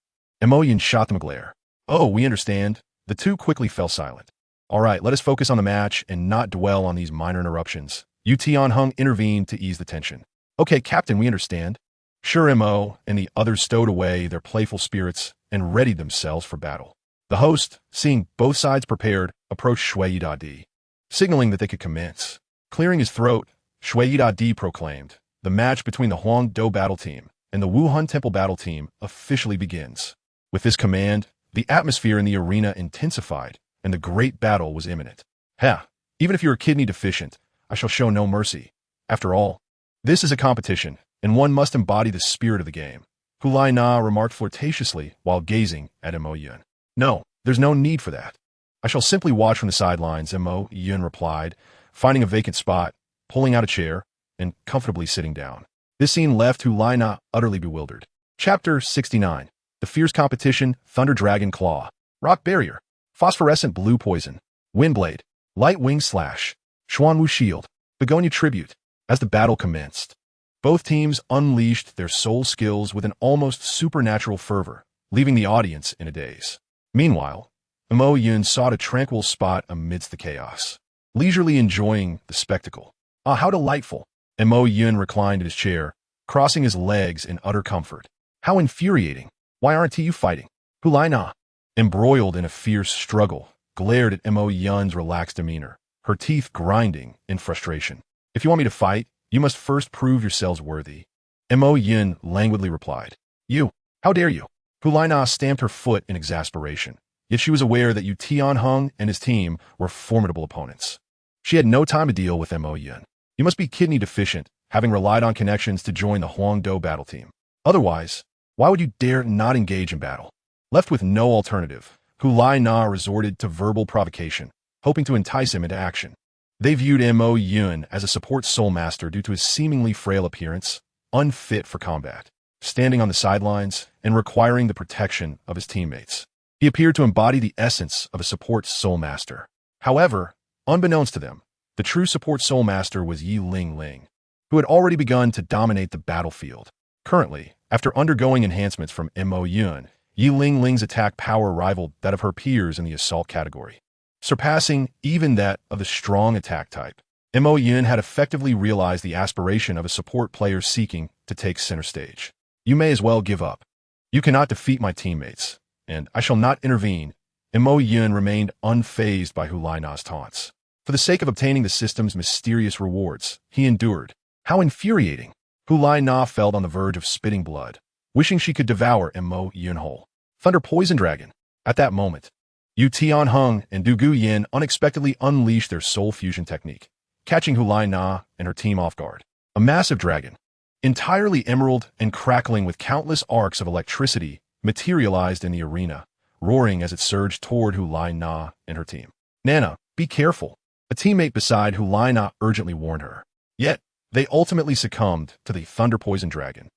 Mo Yun shot them a glare. Oh, we understand. The two quickly fell silent. All right, let us focus on the match and not dwell on these minor interruptions. Yu Tianheng intervened to ease the tension. Okay, Captain, we understand. Sure, Mo and the others stowed away their playful spirits and readied themselves for battle. The host, seeing both sides prepared, approached Shui Yidadi, signaling that they could commence. Clearing his throat, Shui Yidadi proclaimed, the match between the Huangdo battle team and the Wuhan Temple battle team officially begins. With this command, the atmosphere in the arena intensified, and the great battle was imminent. Even if you are kidney deficient, I shall show no mercy. After all, this is a competition, and one must embody the spirit of the game. Hu Laina remarked flirtatiously while gazing at Mo Yun. No, there's no need for that. I shall simply watch from the sidelines, Mo Yun replied, finding a vacant spot, pulling out a chair, and comfortably sitting down. This scene left Hu Laina utterly bewildered. Chapter 69. The Fierce Competition, Thunder Dragon Claw, Rock Barrier, Phosphorescent Blue Poison, Windblade, Light Wing Slash, Xuanwu Shield, Begonia Tribute. As the battle commenced, both teams unleashed their soul skills with an almost supernatural fervor, leaving the audience in a daze. Meanwhile, Mo Yun sought a tranquil spot amidst the chaos, leisurely enjoying the spectacle. Ah, how delightful! Mo Yun reclined in his chair, crossing his legs in utter comfort. How infuriating! Why aren't you fighting? Hu Laina, embroiled in a fierce struggle, glared at Mo Yun's relaxed demeanor, her teeth grinding in frustration. If you want me to fight, you must first prove yourselves worthy. Mo Yun languidly replied. You, how dare you? Hu Laina stamped her foot in exasperation, yet she was aware that Yu Tianheng and his team were formidable opponents. She had no time to deal with Mo Yun. You must be kidney deficient, having relied on connections to join the Huangdo battle team. Otherwise, why would you dare not engage in battle? Left with no alternative, Hu Laina resorted to verbal provocation, hoping to entice him into action. They viewed Mo Yun as a support soul master due to his seemingly frail appearance, unfit for combat, standing on the sidelines and requiring the protection of his teammates. He appeared to embody the essence of a support soul master. However, unbeknownst to them, the true support soul master was Yi Ling Ling, who had already begun to dominate the battlefield. Currently, after undergoing enhancements from Mo Yun, Yi Ling Ling's attack power rivaled that of her peers in the assault category, surpassing even that of the strong attack type. Mo Yun had effectively realized the aspiration of a support player seeking to take center stage. You may as well give up. You cannot defeat my teammates, and I shall not intervene. Mo Yun remained unfazed by Hu Laina's taunts. For the sake of obtaining the system's mysterious rewards, he endured. How infuriating! Hu Laina felt on the verge of spitting blood, wishing she could devour Mo Yun whole. Thunder Poison Dragon. At that moment, Yu Tianheng and Du Guyan unexpectedly unleashed their soul fusion technique, catching Hulai Na and her team off guard. A massive dragon, entirely emerald and crackling with countless arcs of electricity, materialized in the arena, roaring as it surged toward Hulai Na and her team. Nana, be careful. A teammate beside Hulai Na urgently warned her. Yet, they ultimately succumbed to the Thunder Poison Dragon,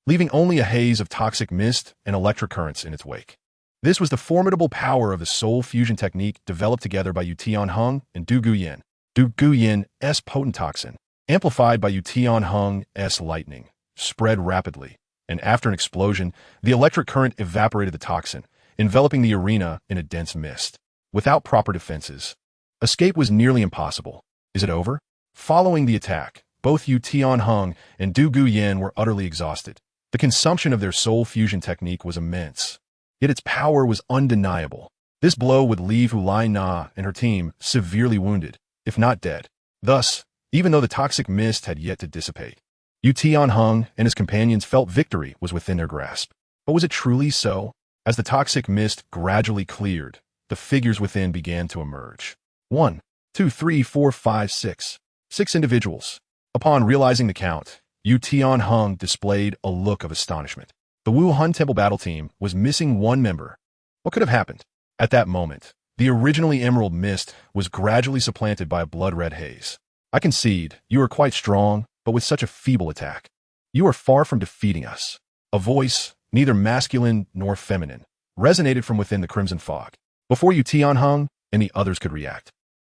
leaving only a haze of toxic mist and electric currents in its wake. This was the formidable power of the soul fusion technique developed together by Yu Tianheng and Du Guyan. Du Guyan's potent toxin, amplified by Yu Tianheng's lightning, spread rapidly, and after an explosion, the electric current evaporated the toxin, enveloping the arena in a dense mist. Without proper defenses, escape was nearly impossible. Is it over? Following the attack, both Yu Tianheng and Du Guyan were utterly exhausted. The consumption of their soul fusion technique was immense, yet its power was undeniable. This blow would leave Hulai Na and her team severely wounded, if not dead. Thus, even though the toxic mist had yet to dissipate, Yu Tianheng and his companions felt victory was within their grasp. But was it truly so? As the toxic mist gradually cleared, the figures within began to emerge. 1, 2, 3, 4, 5, 6. 6 individuals. Upon realizing the count, Yu Tianheng displayed a look of astonishment. The Wuhan Temple battle team was missing one member. What could have happened? At that moment, the originally emerald mist was gradually supplanted by a blood-red haze. I concede, you are quite strong, but with such a feeble attack. You are far from defeating us. A voice, neither masculine nor feminine, resonated from within the crimson fog. Before Yu Tianheng and the others could react,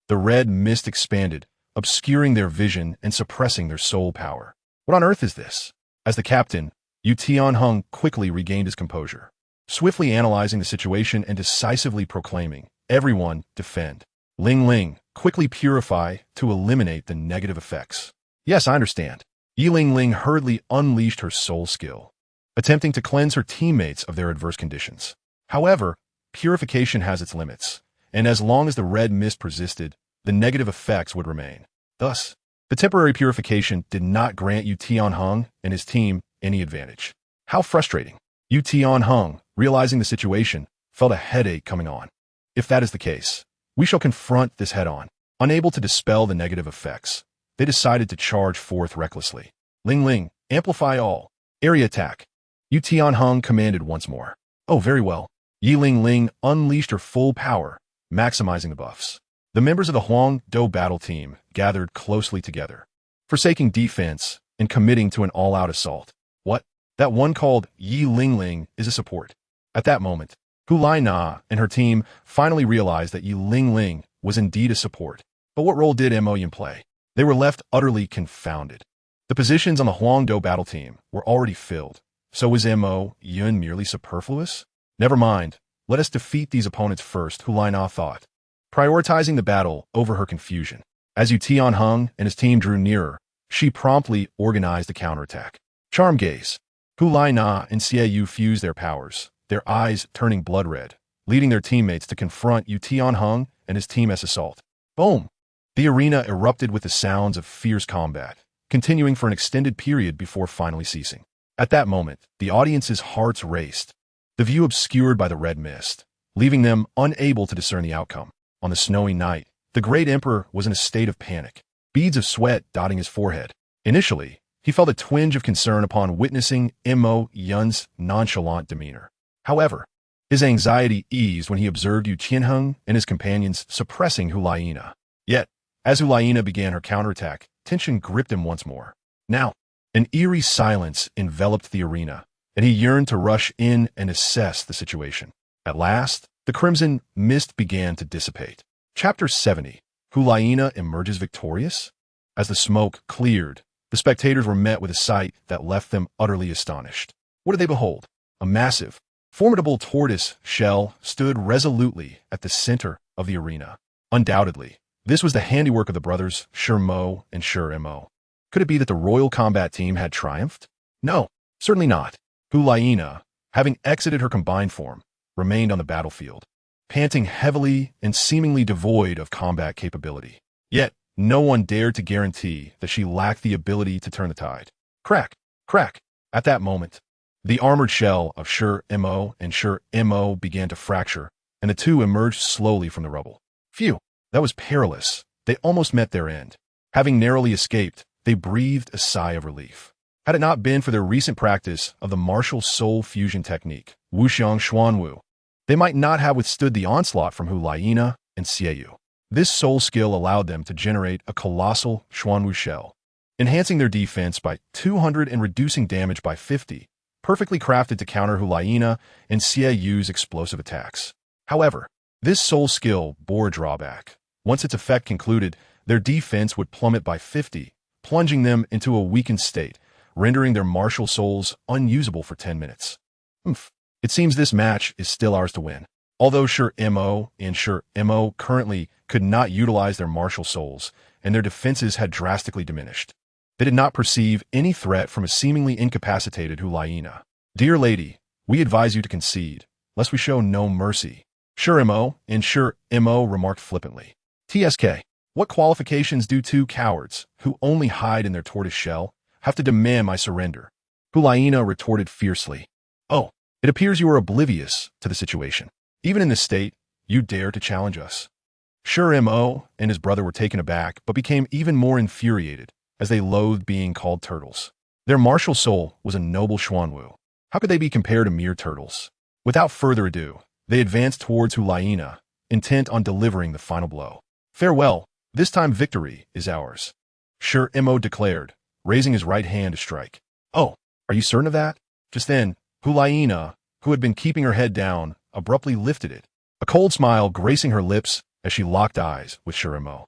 the red mist expanded, obscuring their vision and suppressing their soul power. What on earth is this? As the captain, Yu Tianheng quickly regained his composure, swiftly analyzing the situation and decisively proclaiming, "Everyone, defend. Ling Ling, quickly purify to eliminate the negative effects." Yes, I understand. Yi Ling Ling hurriedly unleashed her soul skill, attempting to cleanse her teammates of their adverse conditions. However, purification has its limits, and as long as the red mist persisted, the negative effects would remain. Thus, the temporary purification did not grant Yu Tianheng and his team any advantage. How frustrating. Yu Tianheng, realizing the situation, felt a headache coming on. If that is the case, we shall confront this head-on. Unable to dispel the negative effects, they decided to charge forth recklessly. Ling Ling, amplify all. Area attack. Yu Tianheng commanded once more. Oh, very well. Yi Ling Ling unleashed her full power, maximizing the buffs. The members of the Huangdo battle team gathered closely together, forsaking defense and committing to an all-out assault. What? That one called Yi Ling Ling is a support. At that moment, Hulai Na and her team finally realized that Yi Ling Ling was indeed a support. But what role did Mo Yun play? They were left utterly confounded. The positions on the Huangdo battle team were already filled, so was Mo Yun merely superfluous? Never mind, let us defeat these opponents first, Hulai Na thought, prioritizing the battle over her confusion. As Yu Tianheng and his team drew nearer, she promptly organized a counterattack. Charm Gaze. Hulai Na and Xie Yu fused their powers, their eyes turning blood red, leading their teammates to confront Yu Tianheng and his team's assault. Boom! The arena erupted with the sounds of fierce combat, continuing for an extended period before finally ceasing. At that moment, the audience's hearts raced, the view obscured by the red mist, leaving them unable to discern the outcome. On the snowy night, the great emperor was in a state of panic, beads of sweat dotting his forehead. Initially, he felt a twinge of concern upon witnessing Mo Yun's nonchalant demeanor. However, his anxiety eased when he observed Yu Tianheng and his companions suppressing Hulai Na. Yet, as Hulai Na began her counterattack, tension gripped him once more. Now, an eerie silence enveloped the arena, and he yearned to rush in and assess the situation. At last, the crimson mist began to dissipate. Chapter 70. Hulai Na emerges victorious? As the smoke cleared, the spectators were met with a sight that left them utterly astonished. What did they behold? A massive, formidable tortoise shell stood resolutely at the center of the arena. Undoubtedly, this was the handiwork of the brothers Mo and Mo. Could it be that the royal combat team had triumphed? No, certainly not. Hulai Na, having exited her combined form, remained on the battlefield, panting heavily and seemingly devoid of combat capability. Yet, no one dared to guarantee that she lacked the ability to turn the tide. Crack, crack. At that moment, The armored shell of Sure Mo and Sure Mo began to fracture, and the two emerged slowly from the rubble. Phew, that was perilous. They almost met their end. Having narrowly escaped, they breathed a sigh of relief. Had it not been for their recent practice of the MartialSoul fusion technique, Wuxiang Xuanwu, they might not have withstood the onslaught from Hulaina and Xieyu. This soul skill allowed them to generate a colossal Xuanwu shell, enhancing their defense by 200 and reducing damage by 50, perfectly crafted to counter Hulaina and Xieyu's explosive attacks. However, this soul skill bore a drawback. Once its effect concluded, their defense would plummet by 50, plunging them into a weakened state, rendering their martial souls unusable for 10 minutes. It seems this match is still ours to win. Although Sure Mo and Sure Mo currently could not utilize their martial souls, and their defenses had drastically diminished, they did not perceive any threat from a seemingly incapacitated Hulaina. Dear lady, we advise you to concede, lest we show no mercy. Sure Mo and Sure Mo remarked flippantly. TSK, what qualifications do two cowards, who only hide in their tortoise shell, have to demand my surrender? Hulaina retorted fiercely. Oh, it appears you are oblivious to the situation. Even in this state, you dare to challenge us. Sure Mo and his brother were taken aback, but became even more infuriated, as they loathed being called turtles. Their martial soul was a noble Xuanwu. How could they be compared to mere turtles? Without further ado, they advanced towards Hulaina, intent on delivering the final blow. Farewell, this time victory is ours. Sure Mo declared, raising his right hand to strike. Oh, are you certain of that? Just then, Hulaina, who had been keeping her head down, abruptly lifted it, a cold smile gracing her lips as she locked eyes with Sure Mo.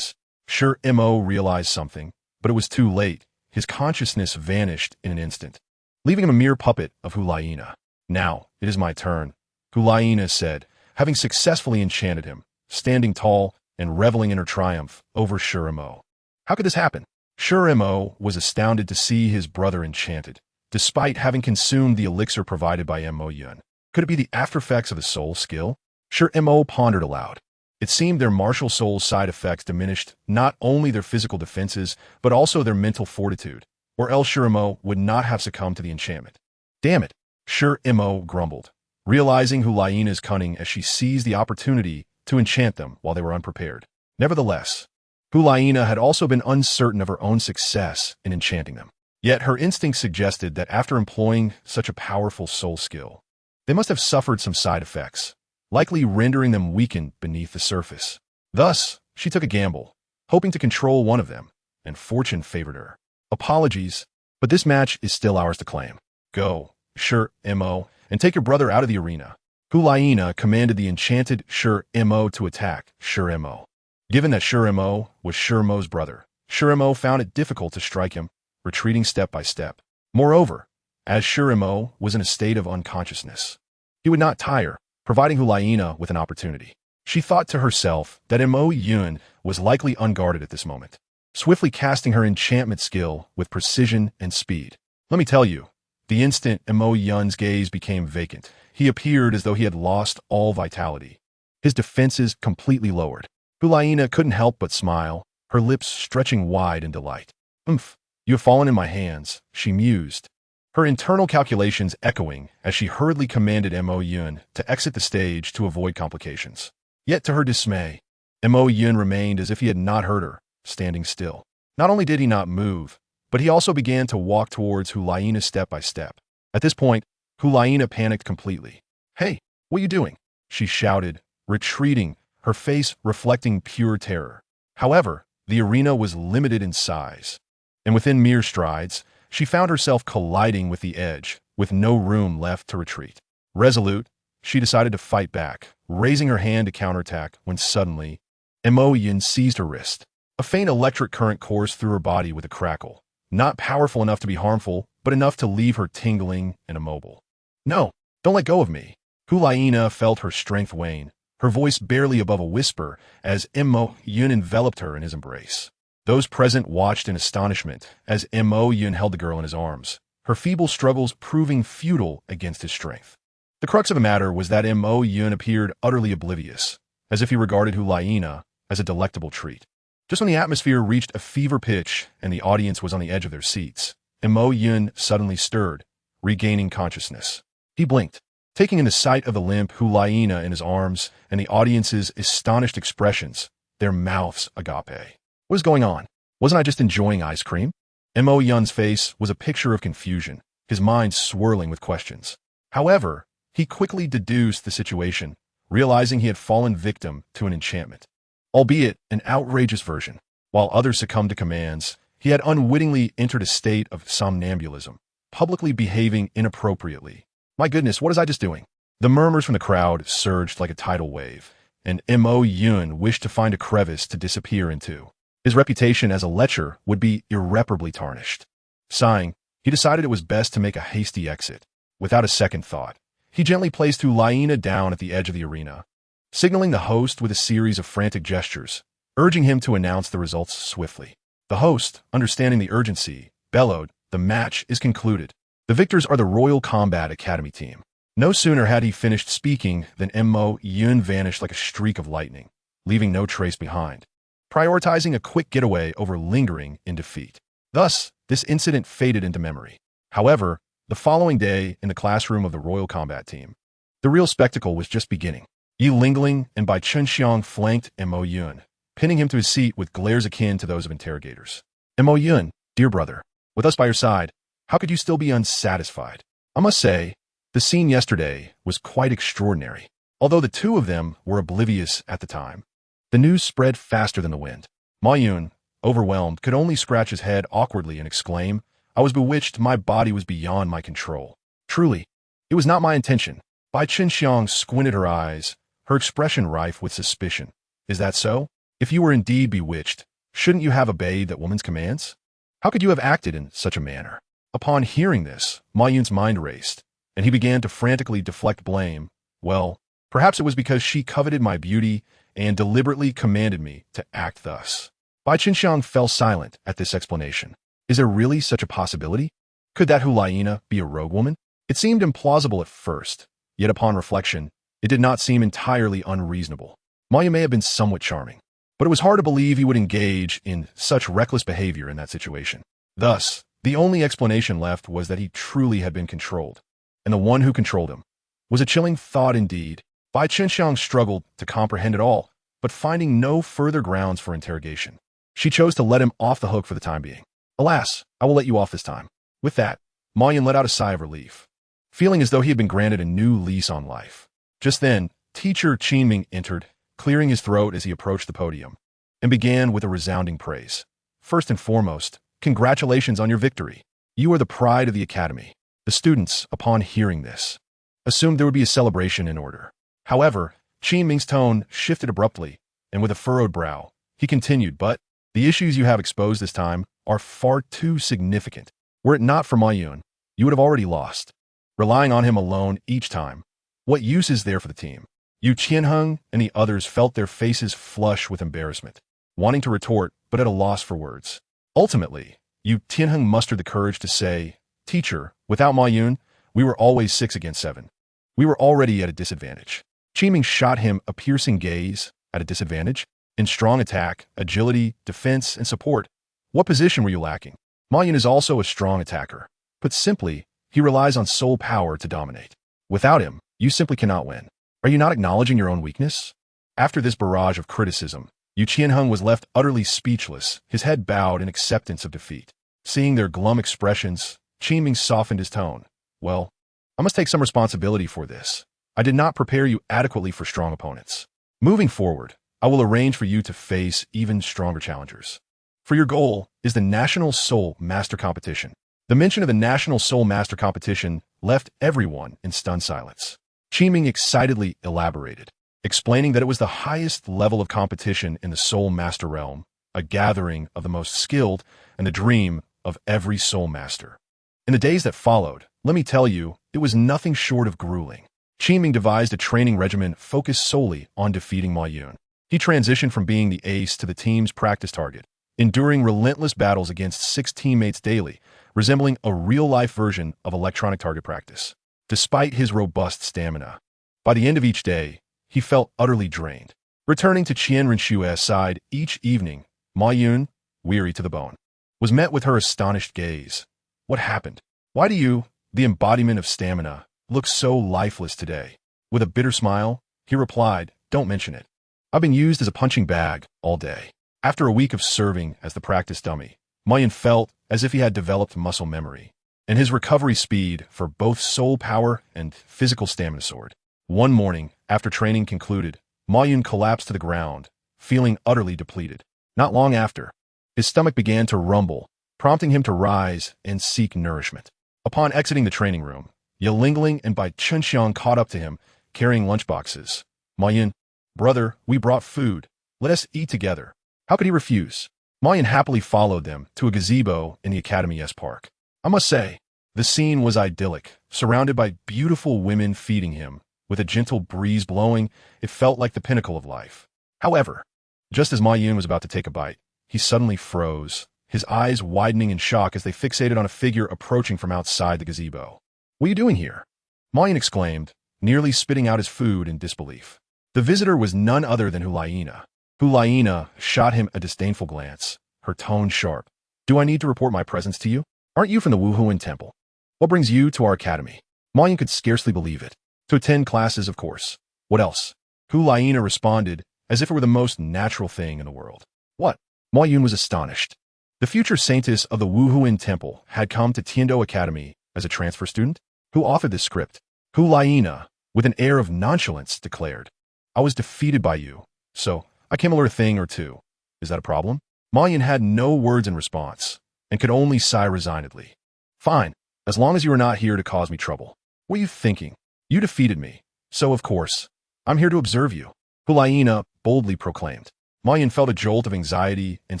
Sure Mo realized something, but it was too late. His consciousness vanished in an instant, leaving him a mere puppet of Hulaina. Now, it is my turn, Hulaina said, having successfully enchanted him, standing tall and reveling in her triumph over Sure Mo. How could this happen? Sure Mo was astounded to see his brother enchanted, despite having consumed the elixir provided by Mo Yun. Could it be the aftereffects of the soul skill? Sure Mo pondered aloud. It seemed their martial soul's side effects diminished not only their physical defenses, but also their mental fortitude, or else Sure Mo would not have succumbed to the enchantment. Damn it, Sure Mo grumbled, realizing Hulaina's cunning as she seized the opportunity to enchant them while they were unprepared. Nevertheless, Hulaina had also been uncertain of her own success in enchanting them. Yet her instinct suggested that after employing such a powerful soul skill, they must have suffered some side effects, likely rendering them weakened beneath the surface. Thus, she took a gamble, hoping to control one of them, and fortune favored her. Apologies, but this match is still ours to claim. Go, Sure Mo, and take your brother out of the arena. Hulaina commanded the enchanted Sure Mo to attack Sure Mo. Given that Sure Mo was Sure Mo's brother, Sure Mo found it difficult to strike him, retreating step by step. Moreover, as Sure Mo was in a state of unconsciousness, he would not tire, providing Hulaina with an opportunity. She thought to herself that Mo Yun was likely unguarded at this moment, swiftly casting her enchantment skill with precision and speed. Let me tell you, the instant Mo Yun's gaze became vacant, he appeared as though he had lost all vitality, his defenses completely lowered. Hulaina couldn't help but smile, her lips stretching wide in delight. You have fallen in my hands, she mused, her internal calculations echoing as she hurriedly commanded Mo Yun to exit the stage to avoid complications. Yet to her dismay, Mo Yun remained as if he had not heard her, standing still. Not only did he not move, but he also began to walk towards Hulaina step by step. At this point, Hulaina panicked completely. Hey, what are you doing? She shouted, retreating, her face reflecting pure terror. However, the arena was limited in size, and within mere strides, she found herself colliding with the edge, with no room left to retreat. Resolute, she decided to fight back, raising her hand to counterattack when suddenly, Mo Yun seized her wrist. A faint electric current coursed through her body with a crackle, not powerful enough to be harmful, but enough to leave her tingling and immobile. No, don't let go of me. Hulaina felt her strength wane, her voice barely above a whisper as Mo Yun enveloped her in his embrace. Those present watched in astonishment as Mo Yun held the girl in his arms, her feeble struggles proving futile against his strength. The crux of the matter was that Mo Yun appeared utterly oblivious, as if he regarded Hulaina as a delectable treat. Just when the atmosphere reached a fever pitch and the audience was on the edge of their seats, Mo Yun suddenly stirred, regaining consciousness. He blinked, taking in the sight of the limp Hulayina in his arms and the audience's astonished expressions, their mouths agape. What is going on? Wasn't I just enjoying ice cream? Mo Yun's face was a picture of confusion, his mind swirling with questions. However, he quickly deduced the situation, realizing he had fallen victim to an enchantment. Albeit an outrageous version. While others succumbed to commands, he had unwittingly entered a state of somnambulism, publicly behaving inappropriately. My goodness, what was I just doing? The murmurs from the crowd surged like a tidal wave, and Mo Yun wished to find a crevice to disappear into. His reputation as a lecher would be irreparably tarnished. Sighing, he decided it was best to make a hasty exit. Without a second thought, he gently placed Hulayina down at the edge of the arena, signaling the host with a series of frantic gestures, urging him to announce the results swiftly. The host, understanding the urgency, bellowed, "The match is concluded. The victors are the Royal Combat Academy team." No sooner had he finished speaking than Mo Yun vanished like a streak of lightning, leaving no trace behind, prioritizing a quick getaway over lingering in defeat. Thus, this incident faded into memory. However, the following day in the classroom of the Royal Combat team, the real spectacle was just beginning. Yi Lingling and Bai Chunxiang flanked Mo Yun, pinning him to his seat with glares akin to those of interrogators. Mo Yun, dear brother, with us by your side, how could you still be unsatisfied? I must say, the scene yesterday was quite extraordinary. Although the two of them were oblivious at the time, the news spread faster than the wind. Ma Yun, overwhelmed, could only scratch his head awkwardly and exclaim, "I was bewitched, my body was beyond my control. Truly, it was not my intention." Bai Chunxiang squinted her eyes, her expression rife with suspicion. "Is that so? If you were indeed bewitched, shouldn't you have obeyed that woman's commands? How could you have acted in such a manner?" Upon hearing this, Ma Yun's mind raced, and he began to frantically deflect blame. "Well, perhaps it was because she coveted my beauty and deliberately commanded me to act thus." Bai Chunxiang fell silent at this explanation. Is there really such a possibility? Could that Hulayina be a rogue woman? It seemed implausible at first, yet upon reflection, it did not seem entirely unreasonable. Ma Yun may have been somewhat charming, but it was hard to believe he would engage in such reckless behavior in that situation. Thus, the only explanation left was that he truly had been controlled, and the one who controlled him was a chilling thought indeed. Bai Chunxiang struggled to comprehend it all, but finding no further grounds for interrogation, she chose to let him off the hook for the time being. "Alas, I will let you off this time." With that, Ma Yun let out a sigh of relief, feeling as though he had been granted a new lease on life. Just then, teacher Qinming entered, clearing his throat as he approached the podium, and began with a resounding praise. "First and foremost, congratulations on your victory. You are the pride of the academy." The students, upon hearing this, assumed there would be a celebration in order. However, Qinming's tone shifted abruptly, and with a furrowed brow, he continued, "But the issues you have exposed this time are far too significant. Were it not for Ma Yun, you would have already lost. Relying on him alone each time, what use is there for the team?" Yu Qianheng and the others felt their faces flush with embarrassment, wanting to retort, but at a loss for words. Ultimately, Yu Qianheng mustered the courage to say, "Teacher, without Ma Yun, we were always 6 against 7. We were already at a disadvantage." Qinming shot him a piercing gaze. At a disadvantage? In strong attack, agility, defense, and support, what position were you lacking? Ma Yun is also a strong attacker. Put simply, he relies on soul power to dominate. Without him, you simply cannot win. Are you not acknowledging your own weakness? After this barrage of criticism, Yu Qianheng was left utterly speechless, his head bowed in acceptance of defeat. Seeing their glum expressions, Qinming softened his tone. "Well, I must take some responsibility for this. I did not prepare you adequately for strong opponents. Moving forward, I will arrange for you to face even stronger challengers. For your goal is the National Soul Master Competition." The mention of the National Soul Master Competition left everyone in stunned silence. Qinming excitedly elaborated, explaining that it was the highest level of competition in the Soul Master realm, a gathering of the most skilled and the dream of every Soul Master. In the days that followed, let me tell you, it was nothing short of grueling. Qinming devised a training regimen focused solely on defeating Ma Yun. He transitioned from being the ace to the team's practice target, enduring relentless battles against 6 teammates daily, resembling a real-life version of electronic target practice. Despite his robust stamina, by the end of each day, he felt utterly drained. Returning to Qian Renshue's side each evening, Ma Yun, weary to the bone, was met with her astonished gaze. "What happened? Why do you, the embodiment of stamina, looks so lifeless today. With a bitter smile, he replied, "Don't mention it. I've been used as a punching bag all day." After a week of serving as the practice dummy, Ma Yun felt as if he had developed muscle memory, and his recovery speed for both soul power and physical stamina soared. One morning, after training concluded, Ma Yun collapsed to the ground, feeling utterly depleted. Not long after, his stomach began to rumble, prompting him to rise and seek nourishment. Upon exiting the training room, Yelingling and Bai Chunxiang caught up to him, carrying lunchboxes. "Ma Yun, brother, we brought food. Let us eat together." How could he refuse? Ma Yun happily followed them to a gazebo in the Academy's park. I must say, the scene was idyllic, surrounded by beautiful women feeding him. With a gentle breeze blowing, it felt like the pinnacle of life. However, just as Ma Yun was about to take a bite, he suddenly froze, his eyes widening in shock as they fixated on a figure approaching from outside the gazebo. "What are you doing here?" Ma Yun exclaimed, nearly spitting out his food in disbelief. The visitor was none other than Hulaina. Hulaina shot him a disdainful glance, her tone sharp. "Do I need to report my presence to you? Aren't you from the Wuhuan Temple? What brings you to our academy?" Ma Yun could scarcely believe it. "To attend classes, of course. What else?" Hulaina responded, as if it were the most natural thing in the world. "What?" Ma Yun was astonished. The future saintess of the Wuhuan Temple had come to Tiando Academy as a transfer student? Who authored this script? Hulaina, with an air of nonchalance, declared, "I was defeated by you, so I came to learn a thing or two. Is that a problem?" Ma Yun had no words in response, and could only sigh resignedly. "Fine, as long as you are not here to cause me trouble. What are you thinking? You defeated me, so of course, I'm here to observe you," Hulaina boldly proclaimed. Ma Yun felt a jolt of anxiety and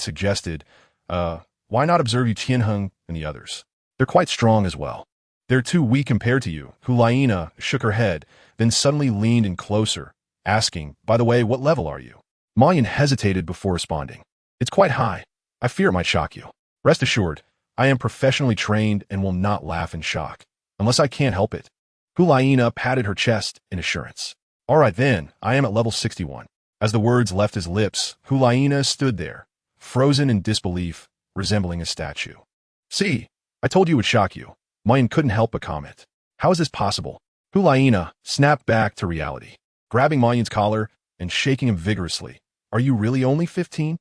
suggested, why not observe you Tianheng and the others? They're quite strong as well." "They're too weak compared to you." Hulaina shook her head, then suddenly leaned in closer, asking, "By the way, what level are you?" Ma Yun hesitated before responding. "It's quite high. I fear it might shock you. Rest assured, I am professionally trained and will not laugh in shock, unless I can't help it." Hulaina patted her chest in assurance. "All right then, I am at level 61. As the words left his lips, Hulaina stood there, frozen in disbelief, resembling a statue. "See, I told you it would shock you." Ma Yun couldn't help but comment. "How is this possible?" Hulaina snapped back to reality, grabbing Ma Yun's collar and shaking him vigorously. "Are you really only 15?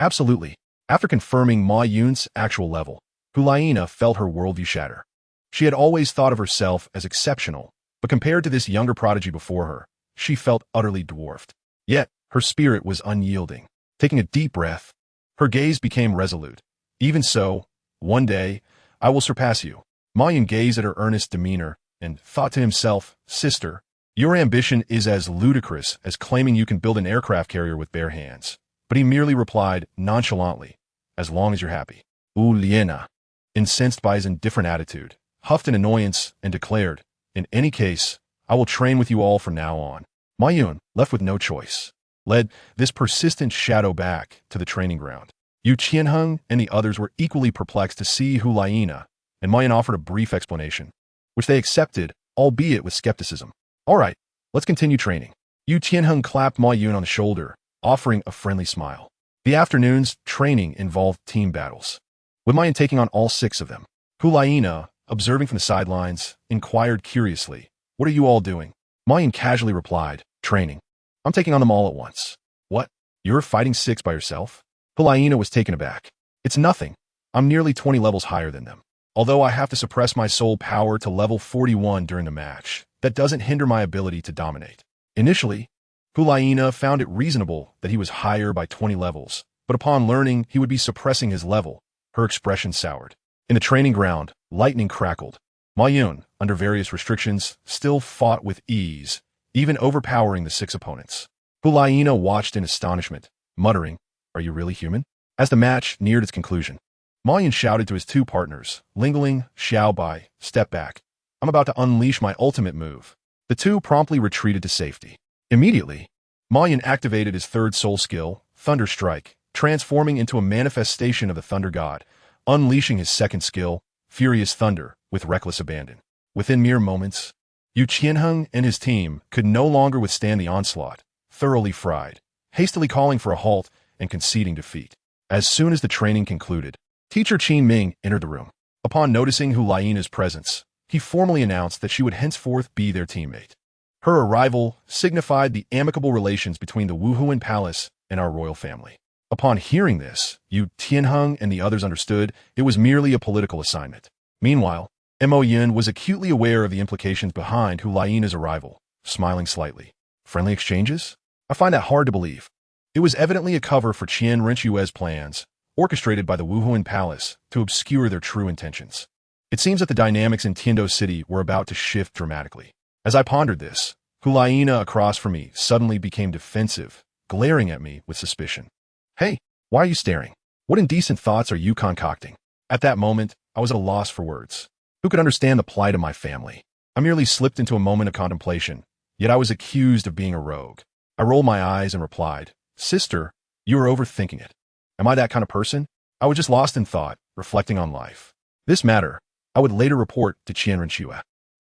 "Absolutely." After confirming Ma Yun's actual level, Hulaina felt her worldview shatter. She had always thought of herself as exceptional, but compared to this younger prodigy before her, she felt utterly dwarfed. Yet, her spirit was unyielding. Taking a deep breath, her gaze became resolute. "Even so, one day, I will surpass you." Ma Yun gazed at her earnest demeanor and thought to himself, "Sister, your ambition is as ludicrous as claiming you can build an aircraft carrier with bare hands." But he merely replied nonchalantly, "As long as you're happy." Liena, incensed by his indifferent attitude, huffed in annoyance and declared, "In any case, I will train with you all from now on." Ma Yun, left with no choice, led this persistent shadow back to the training ground. Yu Qianheng and the others were equally perplexed to see Hulaina, and Ma Yun offered a brief explanation, which they accepted, albeit with skepticism. "All right, let's continue training." Yu Qianheng clapped Ma Yun on the shoulder, offering a friendly smile. The afternoon's training involved team battles, with Ma Yun taking on all 6 of them. Hulaina, observing from the sidelines, inquired curiously, "What are you all doing?" Ma Yun casually replied, "Training. I'm taking on them all at once." "What? You're fighting 6 by yourself?" Hulaina was taken aback. "It's nothing. I'm nearly 20 levels higher than them. Although I have to suppress my soul power to level 41 during the match, that doesn't hinder my ability to dominate." Initially, Hulaina found it reasonable that he was higher by 20 levels, but upon learning he would be suppressing his level, her expression soured. In the training ground, lightning crackled. Ma Yun, under various restrictions, still fought with ease, even overpowering the 6 opponents. Hulaina watched in astonishment, muttering, "Are you really human?" As the match neared its conclusion, Ma Yun shouted to his 2 partners, Lingling, Xiaobai, "Step back. I'm about to unleash my ultimate move." The 2 promptly retreated to safety. Immediately, Ma Yun activated his 3rd soul skill, Thunder Strike, transforming into a manifestation of the Thunder God, unleashing his 2nd skill, Furious Thunder, with reckless abandon. Within mere moments, Yu Qianheng and his team could no longer withstand the onslaught, thoroughly fried, hastily calling for a halt and conceding defeat. As soon as the training concluded, Teacher Qin Ming entered the room. Upon noticing Hulaina's presence, he formally announced that she would henceforth be their teammate. Her arrival signified the amicable relations between the Wuhuan Palace and our royal family. Upon hearing this, Yu Tianheng and the others understood it was merely a political assignment. Meanwhile, Mo Yun was acutely aware of the implications behind Hu Laiina's arrival, smiling slightly. Friendly exchanges? I find that hard to believe. It was evidently a cover for Qian Renshue's plans, orchestrated by the Wuhuan Palace to obscure their true intentions. It seems that the dynamics in Tiando City were about to shift dramatically. As I pondered this, Hu Laiina across from me suddenly became defensive, glaring at me with suspicion. Hey, why are you staring? What indecent thoughts are you concocting? At that moment, I was at a loss for words. Who could understand the plight of my family? I merely slipped into a moment of contemplation, yet I was accused of being a rogue. I rolled my eyes and replied, Sister, you are overthinking it. Am I that kind of person? I was just lost in thought, reflecting on life. This matter, I would later report to Qian Renshue.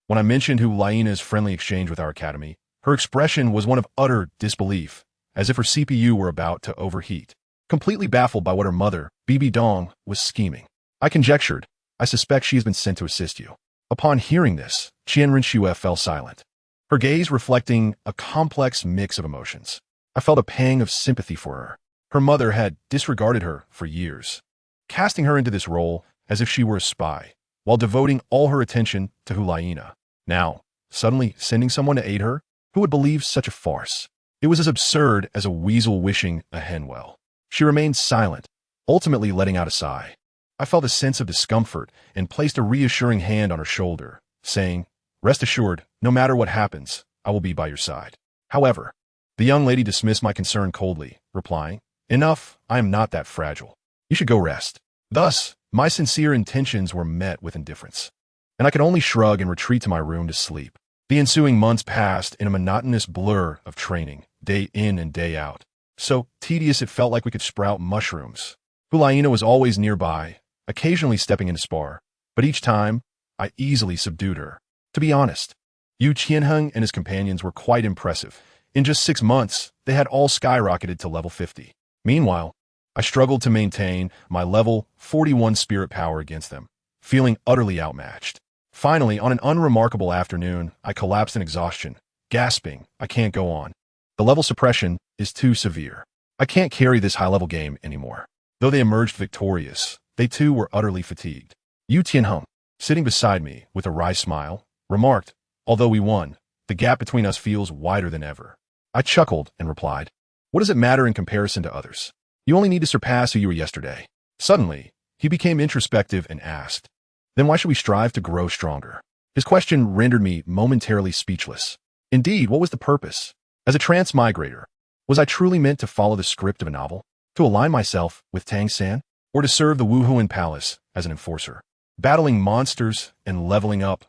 When I mentioned Hu Laiina's friendly exchange with our academy, her expression was one of utter disbelief, as if her CPU were about to overheat. Completely baffled by what her mother, Bibi Dong, was scheming. I conjectured, I suspect she has been sent to assist you. Upon hearing this, Qian Renshue fell silent, her gaze reflecting a complex mix of emotions. I felt a pang of sympathy for her. Her mother had disregarded her for years, casting her into this role as if she were a spy, while devoting all her attention to Hu Laiina. Now, suddenly sending someone to aid her? Who would believe such a farce? It was as absurd as a weasel wishing a hen well. She remained silent, ultimately letting out a sigh. I felt a sense of discomfort and placed a reassuring hand on her shoulder, saying, Rest assured, no matter what happens, I will be by your side. However, the young lady dismissed my concern coldly, replying, Enough, I am not that fragile. You should go rest. Thus, my sincere intentions were met with indifference, and I could only shrug and retreat to my room to sleep. The ensuing months passed in a monotonous blur of training, day in and day out. So tedious it felt like we could sprout mushrooms. Hu Laiina was always nearby, occasionally stepping in to spar, but each time, I easily subdued her. To be honest, Yu Tianheng and his companions were quite impressive. In just 6 months, they had all skyrocketed to level 50. Meanwhile, I struggled to maintain my level 41 spirit power against them, feeling utterly outmatched. Finally, on an unremarkable afternoon, I collapsed in exhaustion, gasping, I can't go on. The level suppression is too severe. I can't carry this high-level game anymore. Though they emerged victorious, they too were utterly fatigued. Yu Tianheng, sitting beside me with a wry smile, remarked, Although we won, the gap between us feels wider than ever. I chuckled and replied, What does it matter in comparison to others? You only need to surpass who you were yesterday. Suddenly, he became introspective and asked, Then why should we strive to grow stronger? His question rendered me momentarily speechless. Indeed, what was the purpose? As a transmigrator, was I truly meant to follow the script of a novel? To align myself with Tang San? Or to serve the Wuhuan Palace as an enforcer? Battling monsters and leveling up,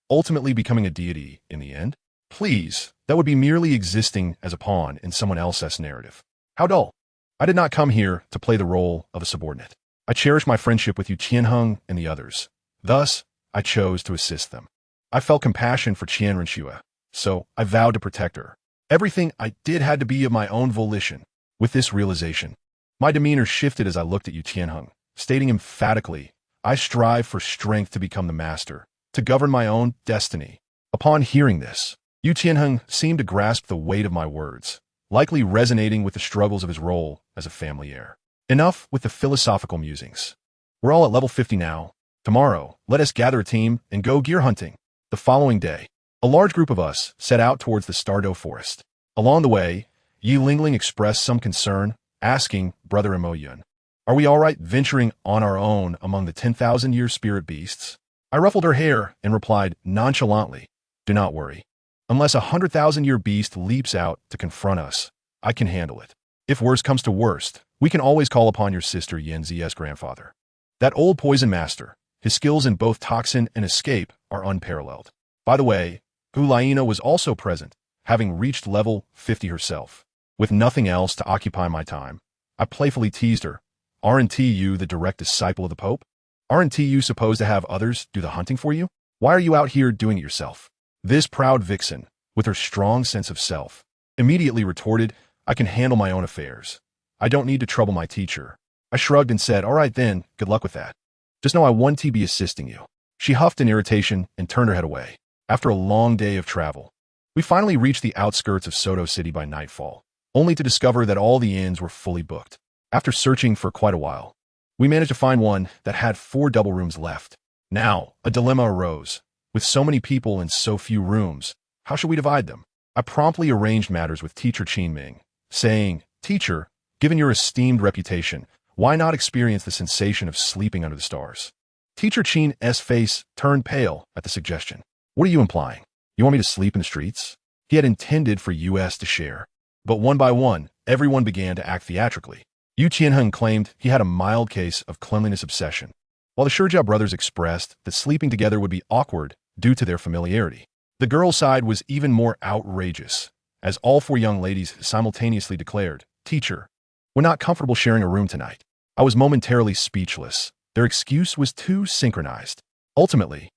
ultimately becoming a deity in the end? Please, that would be merely existing as a pawn in someone else's narrative. How dull. I did not come here to play the role of a subordinate. I cherish my friendship with Yu Tianheng and the others. Thus, I chose to assist them. I felt compassion for Qian Renshue, so I vowed to protect her. Everything I did had to be of my own volition. With this realization, my demeanor shifted as I looked at Yu Tianheng, stating emphatically, I strive for strength to become the master, to govern my own destiny. Upon hearing this, Yu Tianheng seemed to grasp the weight of my words, likely resonating with the struggles of his role as a family heir. Enough with the philosophical musings. We're all at level 50 now. Tomorrow, let us gather a team and go gear hunting. The following day, a large group of us set out towards the Stardo Forest. Along the way, Yi Lingling expressed some concern, asking Brother Mo Yun, Are we all right venturing on our own among the 10,000-year spirit beasts? I ruffled her hair and replied nonchalantly, Do not worry. Unless a 100,000-year beast leaps out to confront us, I can handle it. If worst comes to worst, we can always call upon your sister Yen Zi's grandfather. That old poison master, his skills in both toxin and escape are unparalleled. By the way, Hu Laiina was also present, having reached level 50 herself. With nothing else to occupy my time, I playfully teased her, Aren't you the direct disciple of the Pope? Aren't you supposed to have others do the hunting for you? Why are you out here doing it yourself? This proud vixen, with her strong sense of self, immediately retorted, I can handle my own affairs. I don't need to trouble my teacher. I shrugged and said, All right then, good luck with that. Just know I won't be assisting you. She huffed in irritation and turned her head away. After a long day of travel, we finally reached the outskirts of Soto City by nightfall, only to discover that all the inns were fully booked. After searching for quite a while, we managed to find one that had 4 double rooms left. Now, a dilemma arose. With so many people and so few rooms, how should we divide them? I promptly arranged matters with teacher Qin Ming, saying, "Teacher, given your esteemed reputation, why not experience the sensation of sleeping under the stars?" Teacher Qin's face turned pale at the suggestion. "What are you implying? You want me to sleep in the streets?" He had intended for us to share. But one by one, everyone began to act theatrically. Yu Qianheng claimed he had a mild case of cleanliness obsession, while the Shijia brothers expressed that sleeping together would be awkward due to their familiarity. The girls' side was even more outrageous, as all 4 young ladies simultaneously declared, "Teacher, we're not comfortable sharing a room tonight." I was momentarily speechless. Their excuse was too synchronized. Ultimately,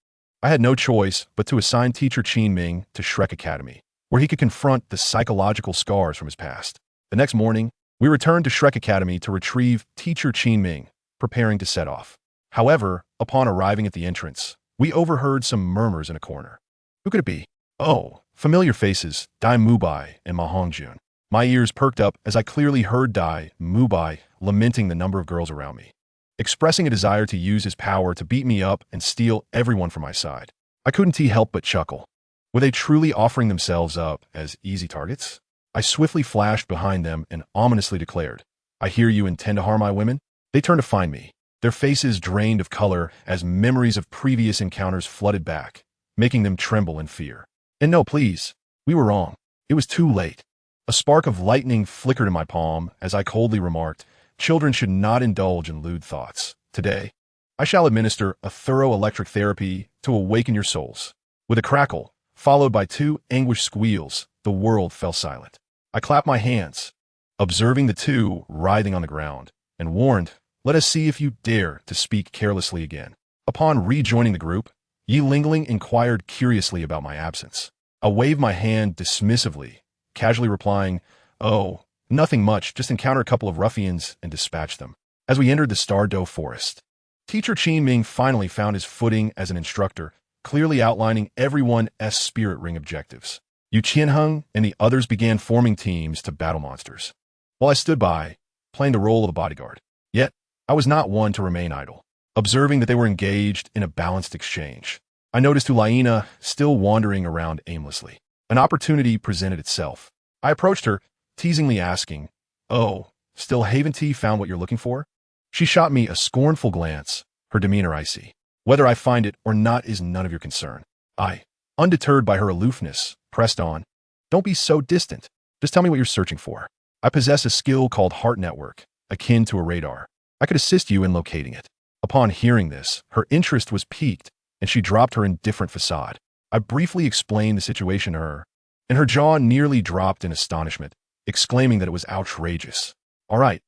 I had no choice but to assign teacher Qin Ming to Shrek Academy, where he could confront the psychological scars from his past. The next morning, we returned to Shrek Academy to retrieve teacher Qin Ming, preparing to set off. However, upon arriving at the entrance, we overheard some murmurs in a corner. Who could it be? Oh, familiar faces, Dai Mubai and Ma Hongjun. My ears perked up as I clearly heard Dai Mubai lamenting the number of girls around me, expressing a desire to use his power to beat me up and steal everyone from my side. I couldn't help but chuckle. Were they truly offering themselves up as easy targets? I swiftly flashed behind them and ominously declared, "I hear you intend to harm my women." They turned to find me, their faces drained of color as memories of previous encounters flooded back, making them tremble in fear. And no, please, we were wrong. It was too late. A spark of lightning flickered in my palm as I coldly remarked, "Children should not indulge in lewd thoughts. Today, I shall administer a thorough electric therapy to awaken your souls." With a crackle, followed by 2 anguished squeals, the world fell silent. I clapped my hands, observing the 2 writhing on the ground, and warned, "Let us see if you dare to speak carelessly again." Upon rejoining the group, Yi Lingling inquired curiously about my absence. I waved my hand dismissively, casually replying, "Oh, nothing much, just encounter a couple of ruffians and dispatch them." As we entered the Stardow Forest, teacher Qin Ming finally found his footing as an instructor, clearly outlining everyone's spirit ring objectives. Yu Qianheng and the others began forming teams to battle monsters, while I stood by, playing the role of a bodyguard. Yet, I was not one to remain idle. Observing that they were engaged in a balanced exchange, I noticed Hulaina still wandering around aimlessly. An opportunity presented itself. I approached her, teasingly asking, "Oh, still haven't found what you're looking for?" She shot me a scornful glance, her demeanor icy. "Whether I find it or not is none of your concern." I, undeterred by her aloofness, pressed on. "Don't be so distant. Just tell me what you're searching for. I possess a skill called Heart Network, akin to a radar. I could assist you in locating it." Upon hearing this, her interest was piqued, and she dropped her indifferent facade. I briefly explained the situation to her, and her jaw nearly dropped in astonishment, exclaiming that it was outrageous. All right,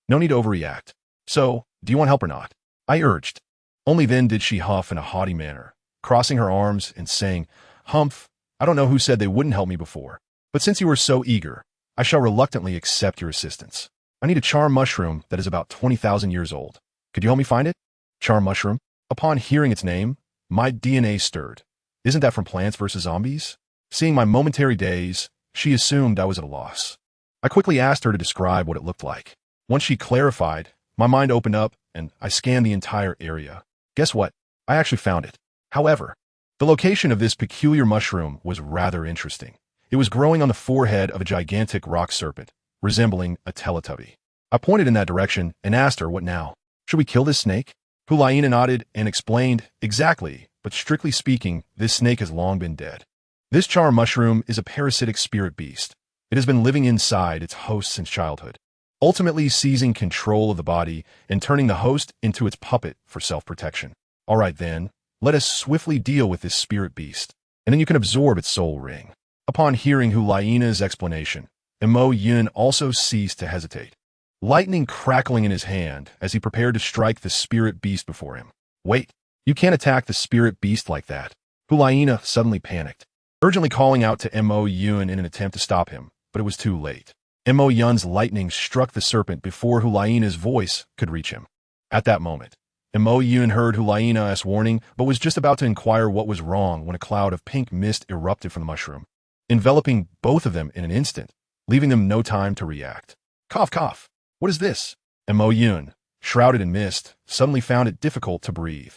no need to overreact. So, do you want help or not?" I urged. Only then did she huff in a haughty manner, crossing her arms and saying, "Humph, I don't know who said they wouldn't help me before, but since you are so eager, I shall reluctantly accept your assistance. I need a charm mushroom that is about 20,000 years old. Could you help me find it?" Charm mushroom? Upon hearing its name, my DNA stirred. Isn't that from Plants vs. Zombies? Seeing my momentary daze, she assumed I was at a loss. I quickly asked her to describe what it looked like. Once she clarified, my mind opened up and I scanned the entire area. Guess what? I actually found it. However, the location of this peculiar mushroom was rather interesting. It was growing on the forehead of a gigantic rock serpent, resembling a Teletubby. I pointed in that direction and asked her, "What now? Should we kill this snake?" Hulaina nodded and explained, "Exactly, but strictly speaking, this snake has long been dead. This charm mushroom is a parasitic spirit beast. It has been living inside its host since childhood, ultimately seizing control of the body and turning the host into its puppet for self-protection. All right then, let us swiftly deal with this spirit beast, and then you can absorb its soul ring." Upon hearing Hulaina's explanation, Mo Yun also ceased to hesitate, lightning crackling in his hand as he prepared to strike the spirit beast before him. "Wait, you can't attack the spirit beast like that." Hulaina suddenly panicked, urgently calling out to Mo Yun in an attempt to stop him, but it was too late. Mo Yun's lightning struck the serpent before Hulaina's voice could reach him. At that moment, Mo Yun heard Hulaina's warning, but was just about to inquire what was wrong when a cloud of pink mist erupted from the mushroom, enveloping both of them in an instant, leaving them no time to react. Cough, cough. What is this? Mo Yun, shrouded in mist, suddenly found it difficult to breathe.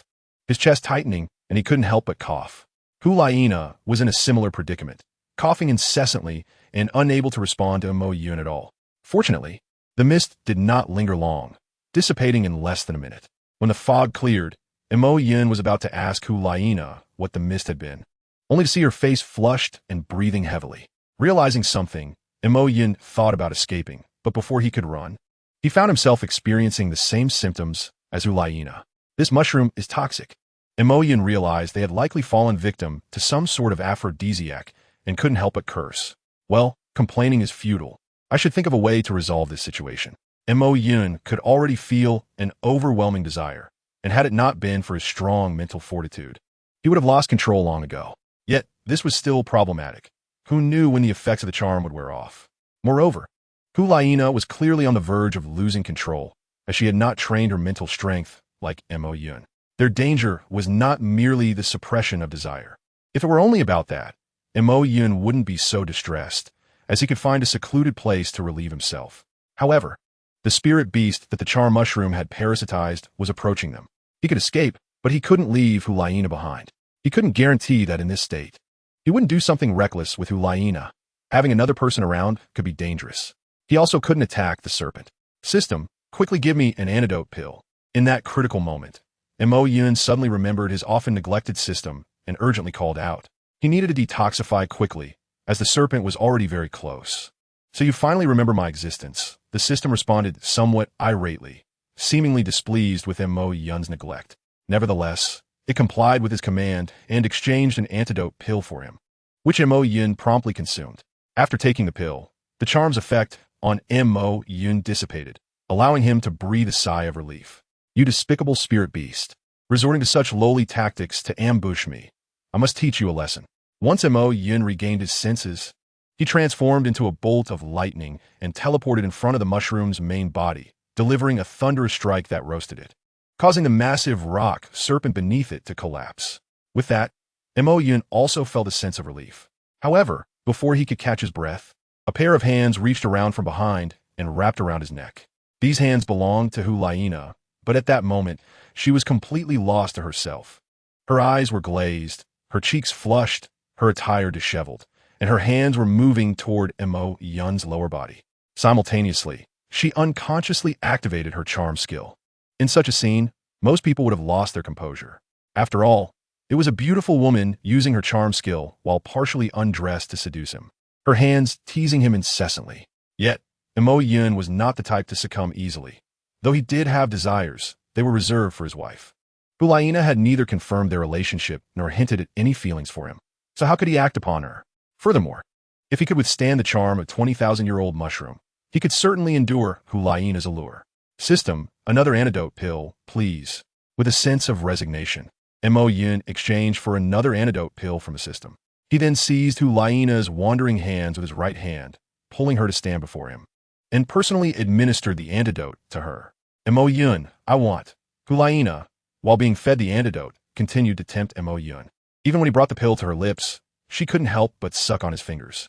His chest tightening, and he couldn't help but cough. Hulaina was in a similar predicament, coughing incessantly and unable to respond to Mo Yun at all. Fortunately, the mist did not linger long, dissipating in less than a minute. When the fog cleared, Mo Yun was about to ask Hulaina what the mist had been, only to see her face flushed and breathing heavily. Realizing something, Mo Yun thought about escaping, but before he could run, he found himself experiencing the same symptoms as Hulaina. This mushroom is toxic. Mo Yun realized they had likely fallen victim to some sort of aphrodisiac and couldn't help but curse. Well, complaining is futile. I should think of a way to resolve this situation. Mo Yun could already feel an overwhelming desire, and had it not been for his strong mental fortitude, he would have lost control long ago. Yet, this was still problematic. Who knew when the effects of the charm would wear off? Moreover, Hulaina was clearly on the verge of losing control, as she had not trained her mental strength like Mo Yun. Their danger was not merely the suppression of desire. If it were only about that, Mo Yun wouldn't be so distressed, as he could find a secluded place to relieve himself. However, the spirit beast that the charm mushroom had parasitized was approaching them. He could escape, but he couldn't leave Hulaina behind. He couldn't guarantee that in this state. He wouldn't do something reckless with Hulaina. Having another person around could be dangerous. He also couldn't attack the serpent. System, quickly give me an antidote pill. In that critical moment, Mo Yun suddenly remembered his often neglected system and urgently called out. He needed to detoxify quickly, as the serpent was already very close. So you finally remember my existence. The system responded somewhat irately, seemingly displeased with Mo Yun's neglect. Nevertheless, it complied with his command and exchanged an antidote pill for him, which Mo Yun promptly consumed. After taking the pill, the charm's effect on Mo Yun dissipated, allowing him to breathe a sigh of relief. You despicable spirit beast, resorting to such lowly tactics to ambush me. I must teach you a lesson. Once Mo Yun regained his senses, he transformed into a bolt of lightning and teleported in front of the mushroom's main body, delivering a thunderous strike that roasted it, causing the massive rock serpent beneath it to collapse. With that, Mo Yun also felt a sense of relief. However, before he could catch his breath, a pair of hands reached around from behind and wrapped around his neck. These hands belonged to Hulaina, but at that moment, she was completely lost to herself. Her eyes were glazed, her cheeks flushed, her attire disheveled, and her hands were moving toward Mo Yun's lower body. Simultaneously, she unconsciously activated her charm skill. In such a scene, most people would have lost their composure. After all, it was a beautiful woman using her charm skill while partially undressed to seduce him, her hands teasing him incessantly. Yet, Mo Yun was not the type to succumb easily. Though he did have desires, they were reserved for his wife. Hulaina had neither confirmed their relationship nor hinted at any feelings for him, so how could he act upon her? Furthermore, if he could withstand the charm of 20,000-year-old mushroom, he could certainly endure Hulaina's allure. System, another antidote pill, please. With a sense of resignation, Mo Yun exchanged for another antidote pill from the system. He then seized Hulaina's wandering hands with his right hand, pulling her to stand before him, and personally administered the antidote to her. Mo Yun, I want. Hulaina, while being fed the antidote, continued to tempt Mo Yun. Even when he brought the pill to her lips, she couldn't help but suck on his fingers.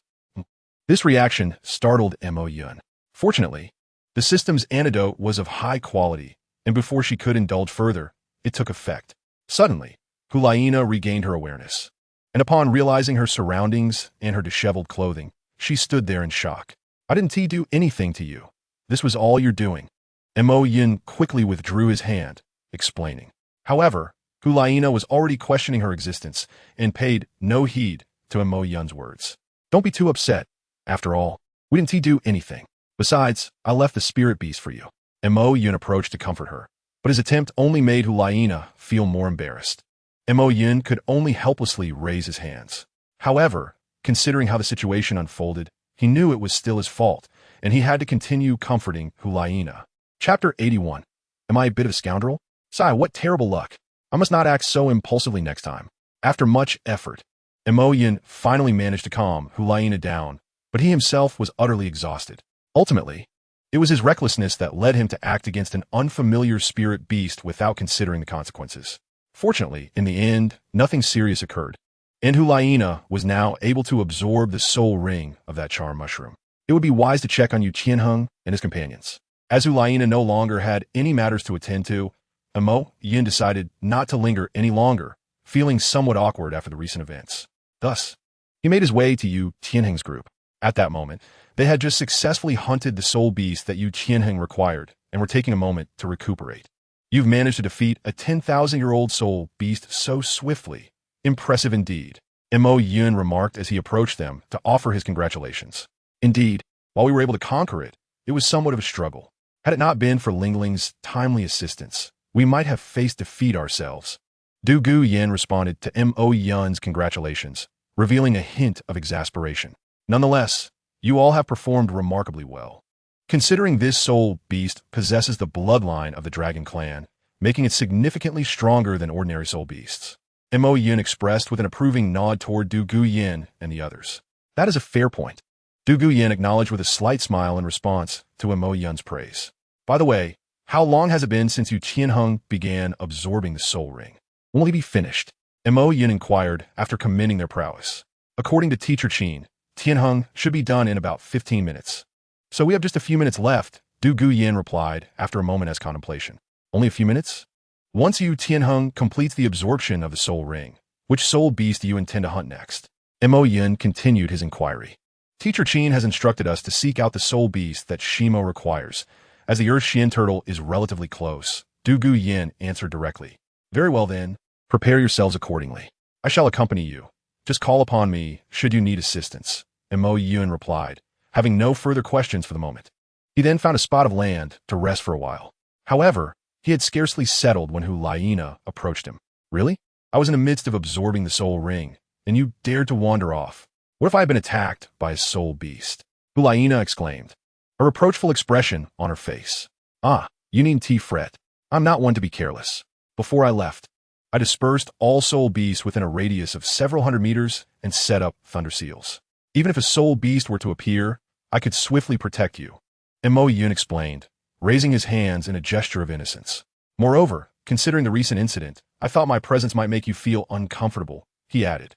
This reaction startled Mo Yun. Fortunately, the system's antidote was of high quality, and before she could indulge further, it took effect. Suddenly, Hulaina regained her awareness, and upon realizing her surroundings and her disheveled clothing, she stood there in shock. I didn't do anything to you. This was all you're doing. Mo Yun quickly withdrew his hand, explaining. However, Hulaina was already questioning her existence and paid no heed to Mo Yun's words. Don't be too upset. After all, we didn't do anything. Besides, I left the spirit beast for you. Mo Yun approached to comfort her, but his attempt only made Hulaina feel more embarrassed. Mo Yun could only helplessly raise his hands. However, considering how the situation unfolded, he knew it was still his fault, and he had to continue comforting Hulaina. Chapter 81. Am I a bit of a scoundrel? Sigh, what terrible luck. I must not act so impulsively next time. After much effort, Mo Yun finally managed to calm Hulaina down, but he himself was utterly exhausted. Ultimately, It was his recklessness that led him to act against an unfamiliar spirit beast without considering the consequences. Fortunately, in the end, nothing serious occurred, and Hulaina was now able to absorb the soul ring of that charm mushroom. It would be wise to check on Yu Qianheng and his companions. As Hulaina no longer had any matters to attend to, Mo Yin decided not to linger any longer, feeling somewhat awkward after the recent events. Thus, he made his way to Yu Qianheng's group. At that moment, they had just successfully hunted the soul beast that Yu Qianheng required and were taking a moment to recuperate. You've managed to defeat a 10,000-year-old soul beast so swiftly. Impressive indeed, Mo Yun remarked as he approached them to offer his congratulations. Indeed, while we were able to conquer it, it was somewhat of a struggle. Had it not been for Lingling's timely assistance, we might have faced defeat ourselves. Du Gu Yin responded to Mo Yun's congratulations, revealing a hint of exasperation. Nonetheless, you all have performed remarkably well. Considering this soul beast possesses the bloodline of the Dragon Clan, making it significantly stronger than ordinary soul beasts. Mo Yun expressed with an approving nod toward Du Gu Yin and the others. That is a fair point. Du Gu Yin acknowledged with a slight smile in response to Mo Yun's praise. By the way, how long has it been since Yu Qianheng began absorbing the soul ring? When will he be finished? Mo Yun inquired after commending their prowess. According to Teacher Qin, Tianheng should be done in about 15 minutes. So we have just a few minutes left, Du Gu Yin replied after a moment as contemplation. Only a few minutes? Once Yu Tianheng completes the absorption of the soul ring, which soul beast do you intend to hunt next? Mo Yin continued his inquiry. Teacher Qin has instructed us to seek out the soul beast that Shimo requires, as the Earth Xian turtle is relatively close. Du Gu Yin answered directly. Very well then, prepare yourselves accordingly. I shall accompany you. Just call upon me should you need assistance, Mo Yun replied, having no further questions for the moment. He then found a spot of land to rest for a while. However, he had scarcely settled when Hulaina approached him. Really? I was in the midst of absorbing the soul ring, and you dared to wander off. What if I had been attacked by a soul beast? Hulaina exclaimed, a reproachful expression on her face. Ah, you needn't fret. I'm not one to be careless. Before I left, I dispersed all soul beasts within a radius of several hundred meters and set up thunder seals. Even if a soul beast were to appear, I could swiftly protect you. Mo Yun explained, raising his hands in a gesture of innocence. Moreover, considering the recent incident, I thought my presence might make you feel uncomfortable, he added.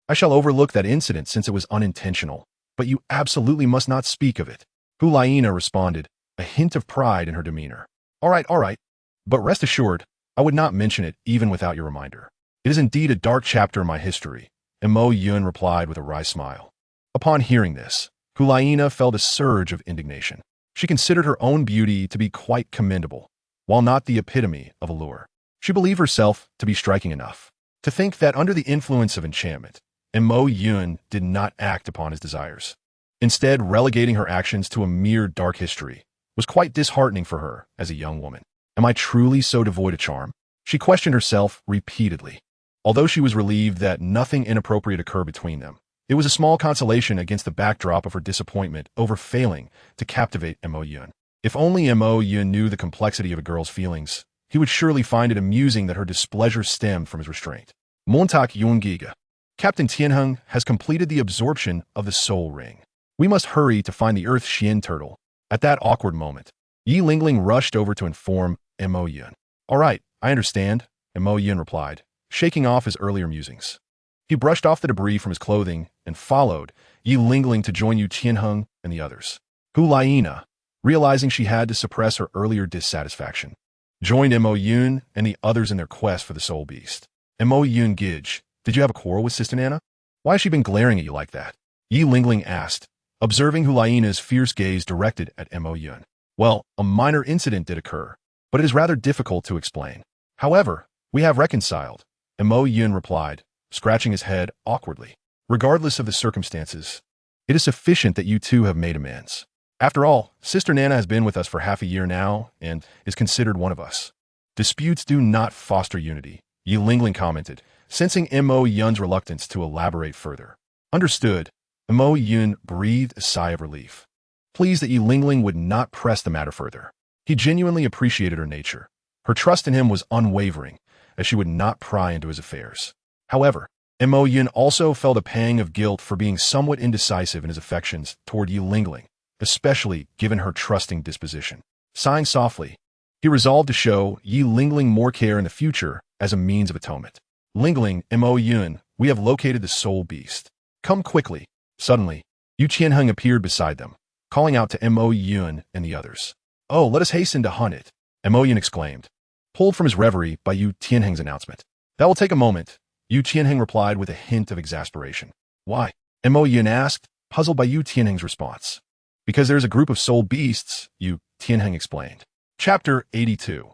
I shall overlook that incident since it was unintentional, but you absolutely must not speak of it. Hulaina responded, a hint of pride in her demeanor. All right, but rest assured, I would not mention it even without your reminder. It is indeed a dark chapter in my history, Mo Yun replied with a wry smile. Upon hearing this, Hulaina felt a surge of indignation. She considered her own beauty to be quite commendable, while not the epitome of allure. She believed herself to be striking enough. To think that under the influence of enchantment, Mo Yun did not act upon his desires. Instead, relegating her actions to a mere dark history was quite disheartening for her as a young woman. Am I truly so devoid of charm? She questioned herself repeatedly. Although she was relieved that nothing inappropriate occurred between them, it was a small consolation against the backdrop of her disappointment over failing to captivate Mo Yun. If only Mo Yun knew the complexity of a girl's feelings, he would surely find it amusing that her displeasure stemmed from his restraint. Montak Yungiga. Captain Tianheng has completed the absorption of the soul ring. We must hurry to find the Earth Xian turtle. At that awkward moment, Yi Lingling rushed over to inform Mo Yun. All right, I understand, Mo Yun replied, shaking off his earlier musings. He brushed off the debris from his clothing and followed Yi Lingling to join Yu Qianheng and the others. Hulaina, realizing she had to suppress her earlier dissatisfaction, joined Mo Yun and the others in their quest for the soul beast. Mo Yun Gij, did you have a quarrel with Sister Nana? Why has she been glaring at you like that? Yi Lingling asked, observing Hulaina's fierce gaze directed at Mo Yun. Well, a minor incident did occur, but it is rather difficult to explain. However, we have reconciled, Mo Yun replied, scratching his head awkwardly. Regardless of the circumstances, it is sufficient that you two have made amends. After all, Sister Nana has been with us for half a year now and is considered one of us. Disputes do not foster unity, Yi Lingling commented, sensing Mo Yun's reluctance to elaborate further. Understood, Mo Yun breathed a sigh of relief, pleased that Yi Lingling would not press the matter further. He genuinely appreciated her nature. Her trust in him was unwavering, as she would not pry into his affairs. However, Mo Yun also felt a pang of guilt for being somewhat indecisive in his affections toward Yi Lingling, especially given her trusting disposition. Sighing softly, he resolved to show Yi Lingling more care in the future as a means of atonement. Lingling, Mo Yun, we have located the soul beast. Come quickly. Suddenly, Yu Qianheng appeared beside them, calling out to Mo Yun and the others. Oh, let us hasten to hunt it, Mo Yun exclaimed, pulled from his reverie by Yu Qianheng's announcement. That will take a moment, Yu Qianheng replied with a hint of exasperation. Why? Mo Yun asked, puzzled by Yu Qianheng's response. Because there's a group of soul beasts, Yu Qianheng explained. Chapter 82.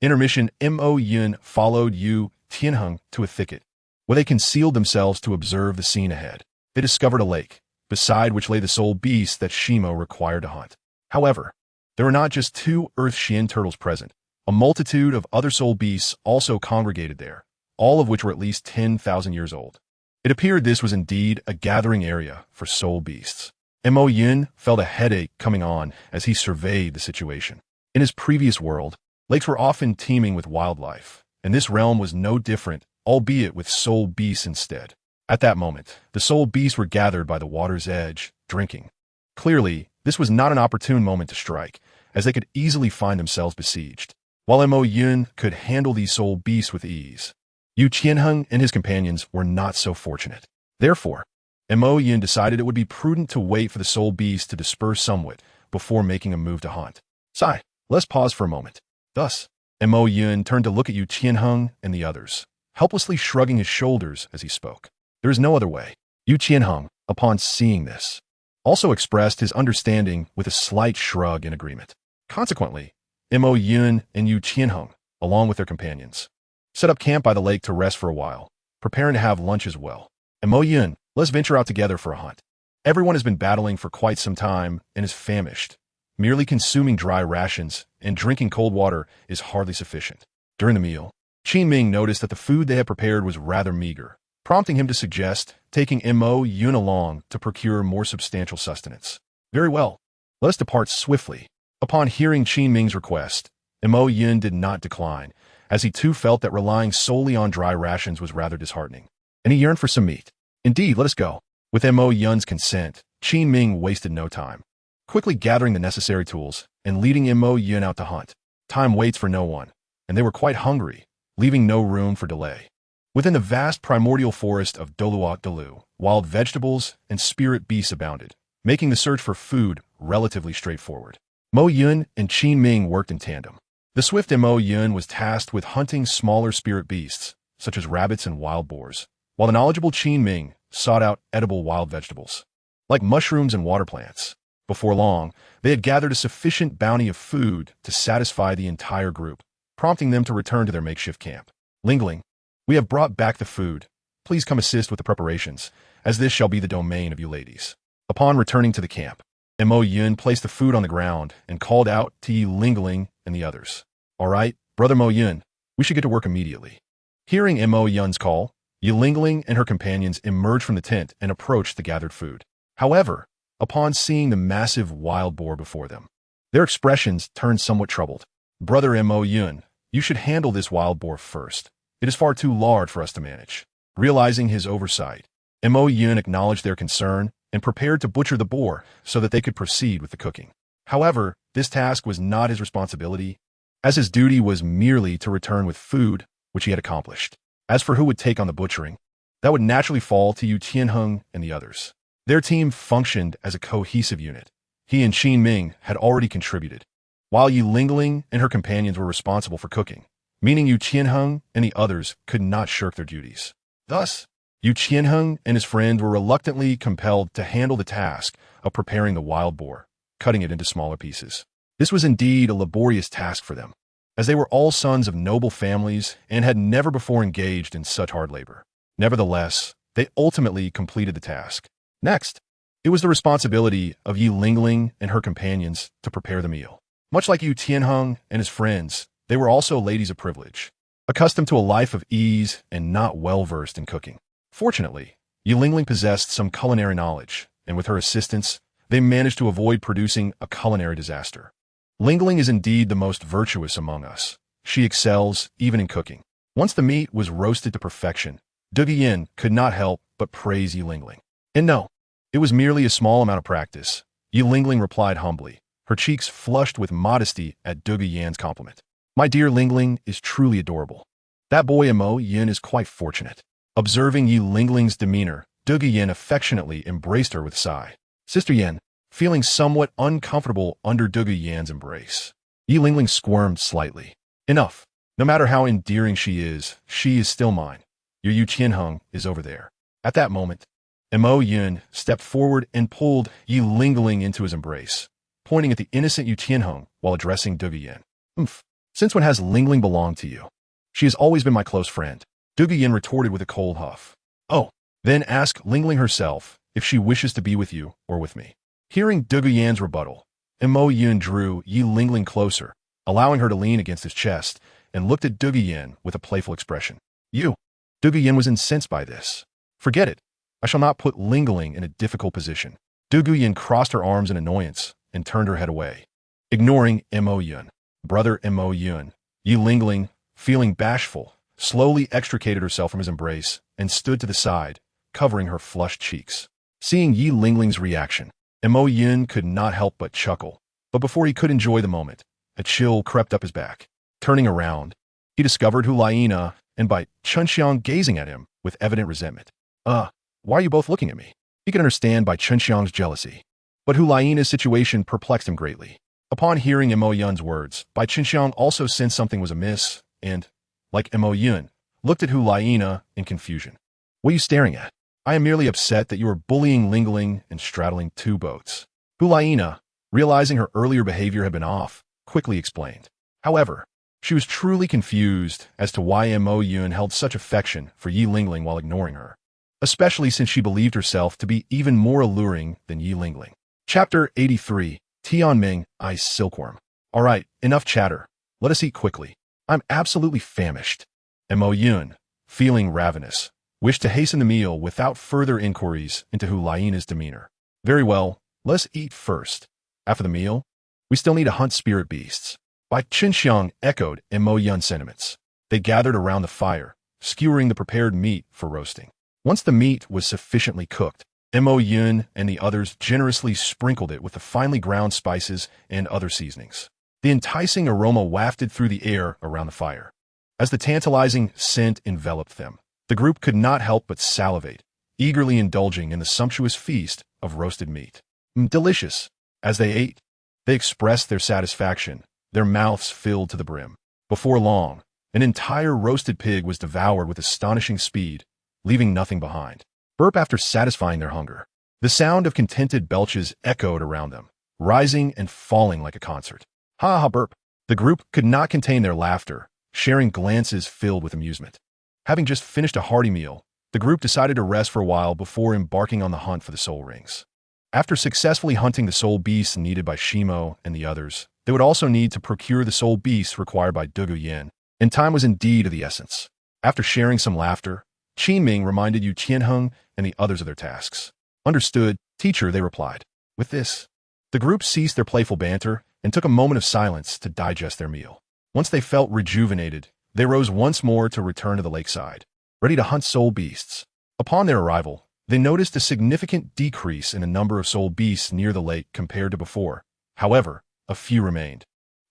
Intermission. Mo Yun followed Yu Qianheng to a thicket, where they concealed themselves to observe the scene ahead. They discovered a lake, beside which lay the soul beast that Shimo required to hunt. However, there were not just 2 Earth Xian turtles present. A multitude of other soul beasts also congregated there, all of which were at least 10,000 years old. It appeared this was indeed a gathering area for soul beasts. Mo Yun felt a headache coming on as he surveyed the situation. In his previous world, lakes were often teeming with wildlife, and this realm was no different, albeit with soul beasts instead. At that moment, the soul beasts were gathered by the water's edge, drinking. Clearly, this was not an opportune moment to strike, as they could easily find themselves besieged. While Mo Yun could handle these soul beasts with ease, Yu Qianheng and his companions were not so fortunate. Therefore, Mo Yun decided it would be prudent to wait for the soul beasts to disperse somewhat before making a move to hunt. Sigh, let's pause for a moment. Thus, Mo Yun turned to look at Yu Qianheng and the others, helplessly shrugging his shoulders as he spoke. There is no other way. Yu Qianheng, upon seeing this, also expressed his understanding with a slight shrug in agreement. Consequently, Mo Yun and Yu Qianheng, along with their companions, set up camp by the lake to rest for a while, preparing to have lunch as well. Mo Yun, let's venture out together for a hunt. Everyone has been battling for quite some time and is famished. Merely consuming dry rations and drinking cold water is hardly sufficient. During the meal, Qin Ming noticed that the food they had prepared was rather meager, prompting him to suggest taking Mo Yun along to procure more substantial sustenance. Very well, let us depart swiftly. Upon hearing Qin Ming's request, Mo Yun did not decline, as he too felt that relying solely on dry rations was rather disheartening, and he yearned for some meat. Indeed, let us go. With Mo Yun's consent, Qin Ming wasted no time, quickly gathering the necessary tools and leading Mo Yun out to hunt. Time waits for no one, and they were quite hungry, leaving no room for delay. Within the vast primordial forest of Douluo, wild vegetables and spirit beasts abounded, making the search for food relatively straightforward. Mo Yun and Qin Ming worked in tandem. The swift Mo Yun was tasked with hunting smaller spirit beasts, such as rabbits and wild boars, while the knowledgeable Qin Ming sought out edible wild vegetables, like mushrooms and water plants. Before long, they had gathered a sufficient bounty of food to satisfy the entire group, prompting them to return to their makeshift camp. Lingling, we have brought back the food. Please come assist with the preparations, as this shall be the domain of you ladies. Upon returning to the camp, Mo Yun placed the food on the ground and called out to Yi Lingling and the others. All right, brother Mo Yun, we should get to work immediately. Hearing Mo Yun's call, Yi Lingling and her companions emerged from the tent and approached the gathered food. However, upon seeing the massive wild boar before them, their expressions turned somewhat troubled. Brother Mo Yun, you should handle this wild boar first. It is far too large for us to manage. Realizing his oversight, Mo Yun acknowledged their concern and prepared to butcher the boar so that they could proceed with the cooking. However, this task was not his responsibility, as his duty was merely to return with food, which he had accomplished. As for who would take on the butchering, that would naturally fall to Yu Qianheng and the others. Their team functioned as a cohesive unit. He and Qin Ming had already contributed, while Yi Lingling and her companions were responsible for cooking, meaning Yu Qianheng and the others could not shirk their duties. Thus, Yu Qianheng and his friends were reluctantly compelled to handle the task of preparing the wild boar, cutting it into smaller pieces. This was indeed a laborious task for them, as they were all sons of noble families and had never before engaged in such hard labor. Nevertheless, they ultimately completed the task. Next, it was the responsibility of Yi Lingling and her companions to prepare the meal. Much like Yu Qianheng and his friends, they were also ladies of privilege, accustomed to a life of ease and not well-versed in cooking. Fortunately, Yi Lingling possessed some culinary knowledge, and with her assistance, they managed to avoid producing a culinary disaster. Lingling is indeed the most virtuous among us. She excels even in cooking. Once the meat was roasted to perfection, Du Yin could not help but praise Yi Lingling. And no, it was merely a small amount of practice. Yi Lingling replied humbly, her cheeks flushed with modesty at Douluo Yan's compliment. My dear Lingling is truly adorable. That boy Mo Yin is quite fortunate. Observing Yi Lingling's demeanor, Douluo Yan affectionately embraced her with a sigh. Sister Yan, feeling somewhat uncomfortable under Douluo Yan's embrace. Yi Lingling squirmed slightly. Enough. No matter how endearing she is still mine. Your Yu Qianheng is over there. At that moment, Mo Yin stepped forward and pulled Yi Lingling into his embrace, pointing at the innocent Yu Qianheng while addressing Douluo Yan. Since when has Lingling belonged to you? She has always been my close friend. Douluo Yan retorted with a cold huff. Oh, then ask Lingling herself if she wishes to be with you or with me. Hearing Douluo Yan's rebuttal, Mo Yin drew Yi Lingling closer, allowing her to lean against his chest, and looked at Douluo Yan with a playful expression. You. Douluo Yan was incensed by this. Forget it. I shall not put Lingling in a difficult position. Douluo Yan crossed her arms in annoyance and turned her head away. Ignoring Mo Yin. Brother Mo Yin, Yi Lingling, feeling bashful, slowly extricated herself from his embrace and stood to the side, covering her flushed cheeks. Seeing Yi Lingling's reaction, Mo Yin could not help but chuckle, but before he could enjoy the moment, a chill crept up his back. Turning around, he discovered Hu Laina and by Chunxiang gazing at him with evident resentment. Why are you both looking at me? He could understand by Chunxiang's jealousy, but Hu Laina's situation perplexed him greatly. Upon hearing Mo Yun's words, Bai Qinxiang also sensed something was amiss and, like Mo Yun, looked at Hu Laina in confusion. What are you staring at? I am merely upset that you are bullying Lingling and straddling two boats. Hu Laina, realizing her earlier behavior had been off, quickly explained. However, she was truly confused as to why Mo Yun held such affection for Yi Lingling while ignoring her, especially since she believed herself to be even more alluring than Yi Lingling. Chapter 83, Tianming, Ice Silkworm. All right, enough chatter. Let us eat quickly. I'm absolutely famished. Mo Yun, feeling ravenous, wished to hasten the meal without further inquiries into Hu Laina's demeanor. Very well, let's eat first. After the meal, we still need to hunt spirit beasts. Bai Qinxiang echoed Mo Yun's sentiments. They gathered around the fire, skewering the prepared meat for roasting. Once the meat was sufficiently cooked, Mo Yun and the others generously sprinkled it with the finely ground spices and other seasonings. The enticing aroma wafted through the air around the fire. As the tantalizing scent enveloped them, the group could not help but salivate, eagerly indulging in the sumptuous feast of roasted meat. Delicious. As they ate, they expressed their satisfaction, their mouths filled to the brim. Before long, an entire roasted pig was devoured with astonishing speed, leaving nothing behind. Burp after satisfying their hunger. The sound of contented belches echoed around them, rising and falling like a concert. Ha ha burp. The group could not contain their laughter, sharing glances filled with amusement. Having just finished a hearty meal, the group decided to rest for a while before embarking on the hunt for the soul rings. After successfully hunting the soul beasts needed by Shimo and the others, they would also need to procure the soul beasts required by Douluo Yan, and time was indeed of the essence. After sharing some laughter, Qinming reminded Yu Qianheng and the others of their tasks. Understood, teacher, they replied. With this, the group ceased their playful banter and took a moment of silence to digest their meal. Once they felt rejuvenated, they rose once more to return to the lakeside, ready to hunt soul beasts. Upon their arrival, they noticed a significant decrease in the number of soul beasts near the lake compared to before. However, a few remained,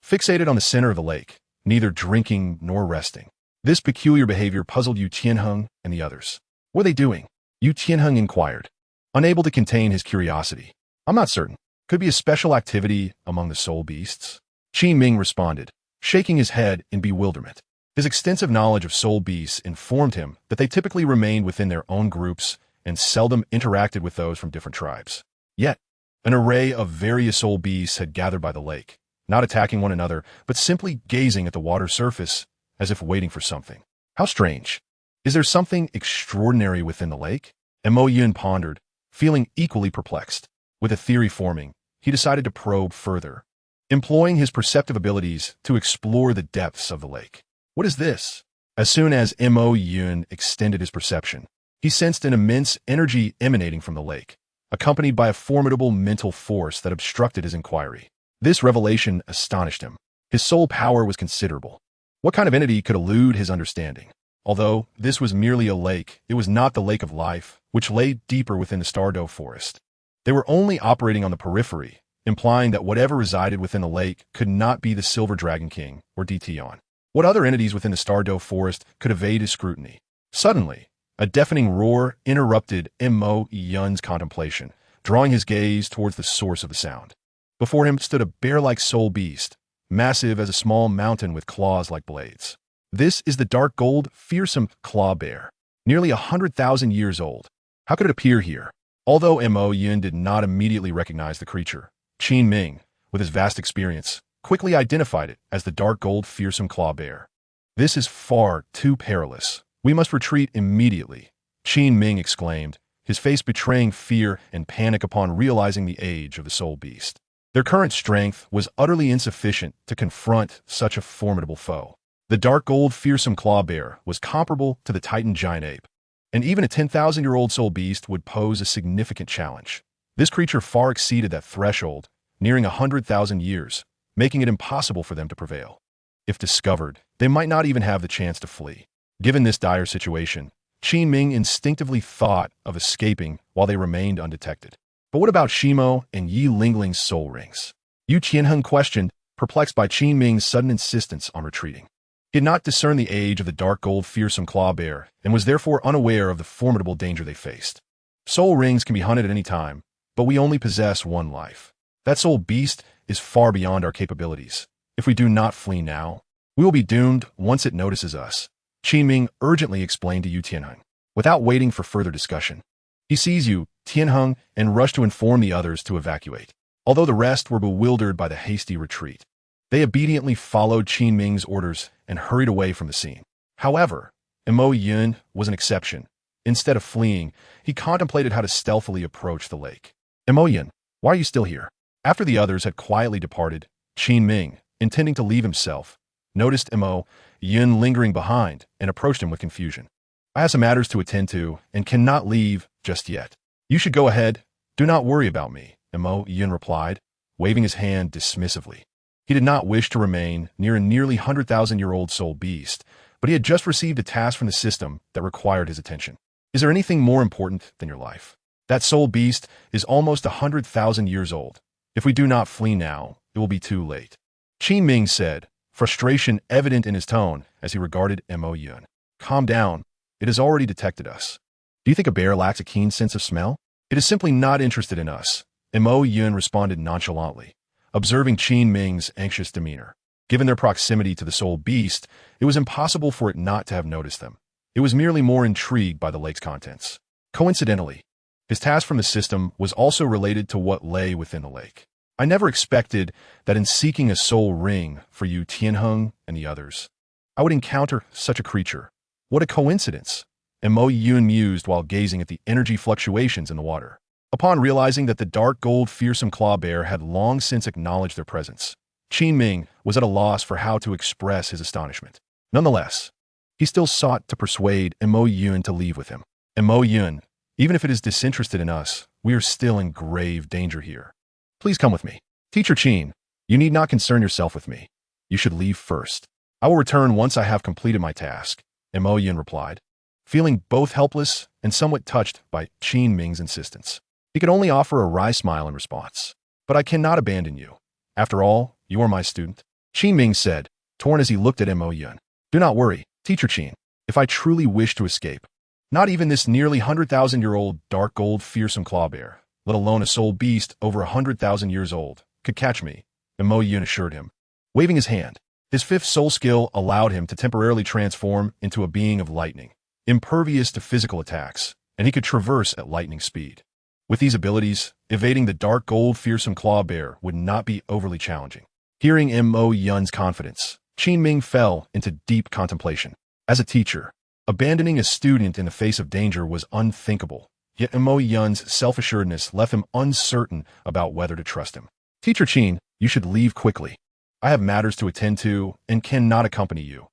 fixated on the center of the lake, neither drinking nor resting. This peculiar behavior puzzled Yu Qianheng and the others. What are they doing? Yu Qianheng inquired, unable to contain his curiosity. I'm not certain. Could be a special activity among the soul beasts. Qinming responded, shaking his head in bewilderment. His extensive knowledge of soul beasts informed him that they typically remained within their own groups and seldom interacted with those from different tribes. Yet, an array of various soul beasts had gathered by the lake, not attacking one another, but simply gazing at the water's surface as if waiting for something. How strange. Is there something extraordinary within the lake? Mo Yun pondered, feeling equally perplexed. With a theory forming, he decided to probe further, employing his perceptive abilities to explore the depths of the lake. What is this? As soon as Mo Yun extended his perception, he sensed an immense energy emanating from the lake, accompanied by a formidable mental force that obstructed his inquiry. This revelation astonished him. His soul power was considerable. What kind of entity could elude his understanding? Although this was merely a lake, it was not the lake of life, which lay deeper within the Stardow forest. They were only operating on the periphery, implying that whatever resided within the lake could not be the Silver Dragon King or Dtion. What other entities within the Stardow Forest could evade his scrutiny? Suddenly, a deafening roar interrupted Mo Yun's contemplation, drawing his gaze towards the source of the sound. Before him stood a bear-like soul beast, massive as a small mountain with claws like blades. This is the dark gold, fearsome claw bear, nearly 100,000 years old. How could it appear here? Although Mo Yun did not immediately recognize the creature, Qin Ming, with his vast experience, quickly identified it as the dark gold, fearsome claw bear. This is far too perilous. We must retreat immediately, Qin Ming exclaimed, his face betraying fear and panic upon realizing the age of the soul beast. Their current strength was utterly insufficient to confront such a formidable foe. The dark gold, fearsome claw bear was comparable to the Titan giant ape, and even a 10,000-year-old soul beast would pose a significant challenge. This creature far exceeded that threshold, nearing 100,000 years, making it impossible for them to prevail. If discovered, they might not even have the chance to flee. Given this dire situation, Qin Ming instinctively thought of escaping while they remained undetected. But what about Shimo and Yi Lingling's soul rings? Yu Qianheng questioned, perplexed by Qin Ming's sudden insistence on retreating. He had not discerned the age of the dark gold, fearsome claw bear, and was therefore unaware of the formidable danger they faced. Soul rings can be hunted at any time, but we only possess one life. That soul beast is far beyond our capabilities. If we do not flee now, we will be doomed once it notices us, Qin Ming urgently explained to Yu Tianheng. Without waiting for further discussion, he seized Yu Tianheng and rushed to inform the others to evacuate. Although the rest were bewildered by the hasty retreat, they obediently followed Qin Ming's orders and hurried away from the scene. However, Mo Yun was an exception. Instead of fleeing, he contemplated how to stealthily approach the lake. Mo Yun, why are you still here? After the others had quietly departed, Qin Ming, intending to leave himself, noticed Mo Yun lingering behind and approached him with confusion. I have some matters to attend to and cannot leave just yet. You should go ahead. Do not worry about me, Mo Yun replied, waving his hand dismissively. He did not wish to remain near a nearly 100,000-year-old soul beast, but he had just received a task from the system that required his attention. Is there anything more important than your life? That soul beast is almost 100,000 years old. If we do not flee now, it will be too late. Qin Ming said, frustration evident in his tone as he regarded Mo Yun. Calm down. It has already detected us. Do you think a bear lacks a keen sense of smell? It is simply not interested in us, Mo Yun responded nonchalantly, observing Qin Ming's anxious demeanor. Given their proximity to the soul beast, it was impossible for it not to have noticed them. It was merely more intrigued by the lake's contents. Coincidentally, his task from the system was also related to what lay within the lake. I never expected that in seeking a soul ring for Yu Tianheng and the others, I would encounter such a creature. What a coincidence, Mo Yun mused while gazing at the energy fluctuations in the water. Upon realizing that the dark gold, fearsome claw bear had long since acknowledged their presence, Qin Ming was at a loss for how to express his astonishment. Nonetheless, he still sought to persuade Mo Yun to leave with him. Mo Yun, even if it is disinterested in us, we are still in grave danger here. Please come with me. Teacher Qin, you need not concern yourself with me. You should leave first. I will return once I have completed my task, Mo Yun replied, feeling both helpless and somewhat touched by Qin Ming's insistence. He could only offer a wry smile in response. But I cannot abandon you. After all, you are my student, Qin Ming said, torn as he looked at Mo Yun. Do not worry, Teacher Qin. If I truly wish to escape, not even this nearly 100,000-year-old dark gold fearsome claw bear, let alone a soul beast over 100,000 years old, could catch me, Mo Yun assured him. Waving his hand, his fifth soul skill allowed him to temporarily transform into a being of lightning, impervious to physical attacks, and he could traverse at lightning speed. With these abilities, evading the dark gold fearsome claw bear would not be overly challenging. Hearing Mo Yun's confidence, Qin Ming fell into deep contemplation. As a teacher, abandoning a student in the face of danger was unthinkable, yet Mo Yun's self-assuredness left him uncertain about whether to trust him. Teacher Qin, you should leave quickly. I have matters to attend to and cannot accompany you,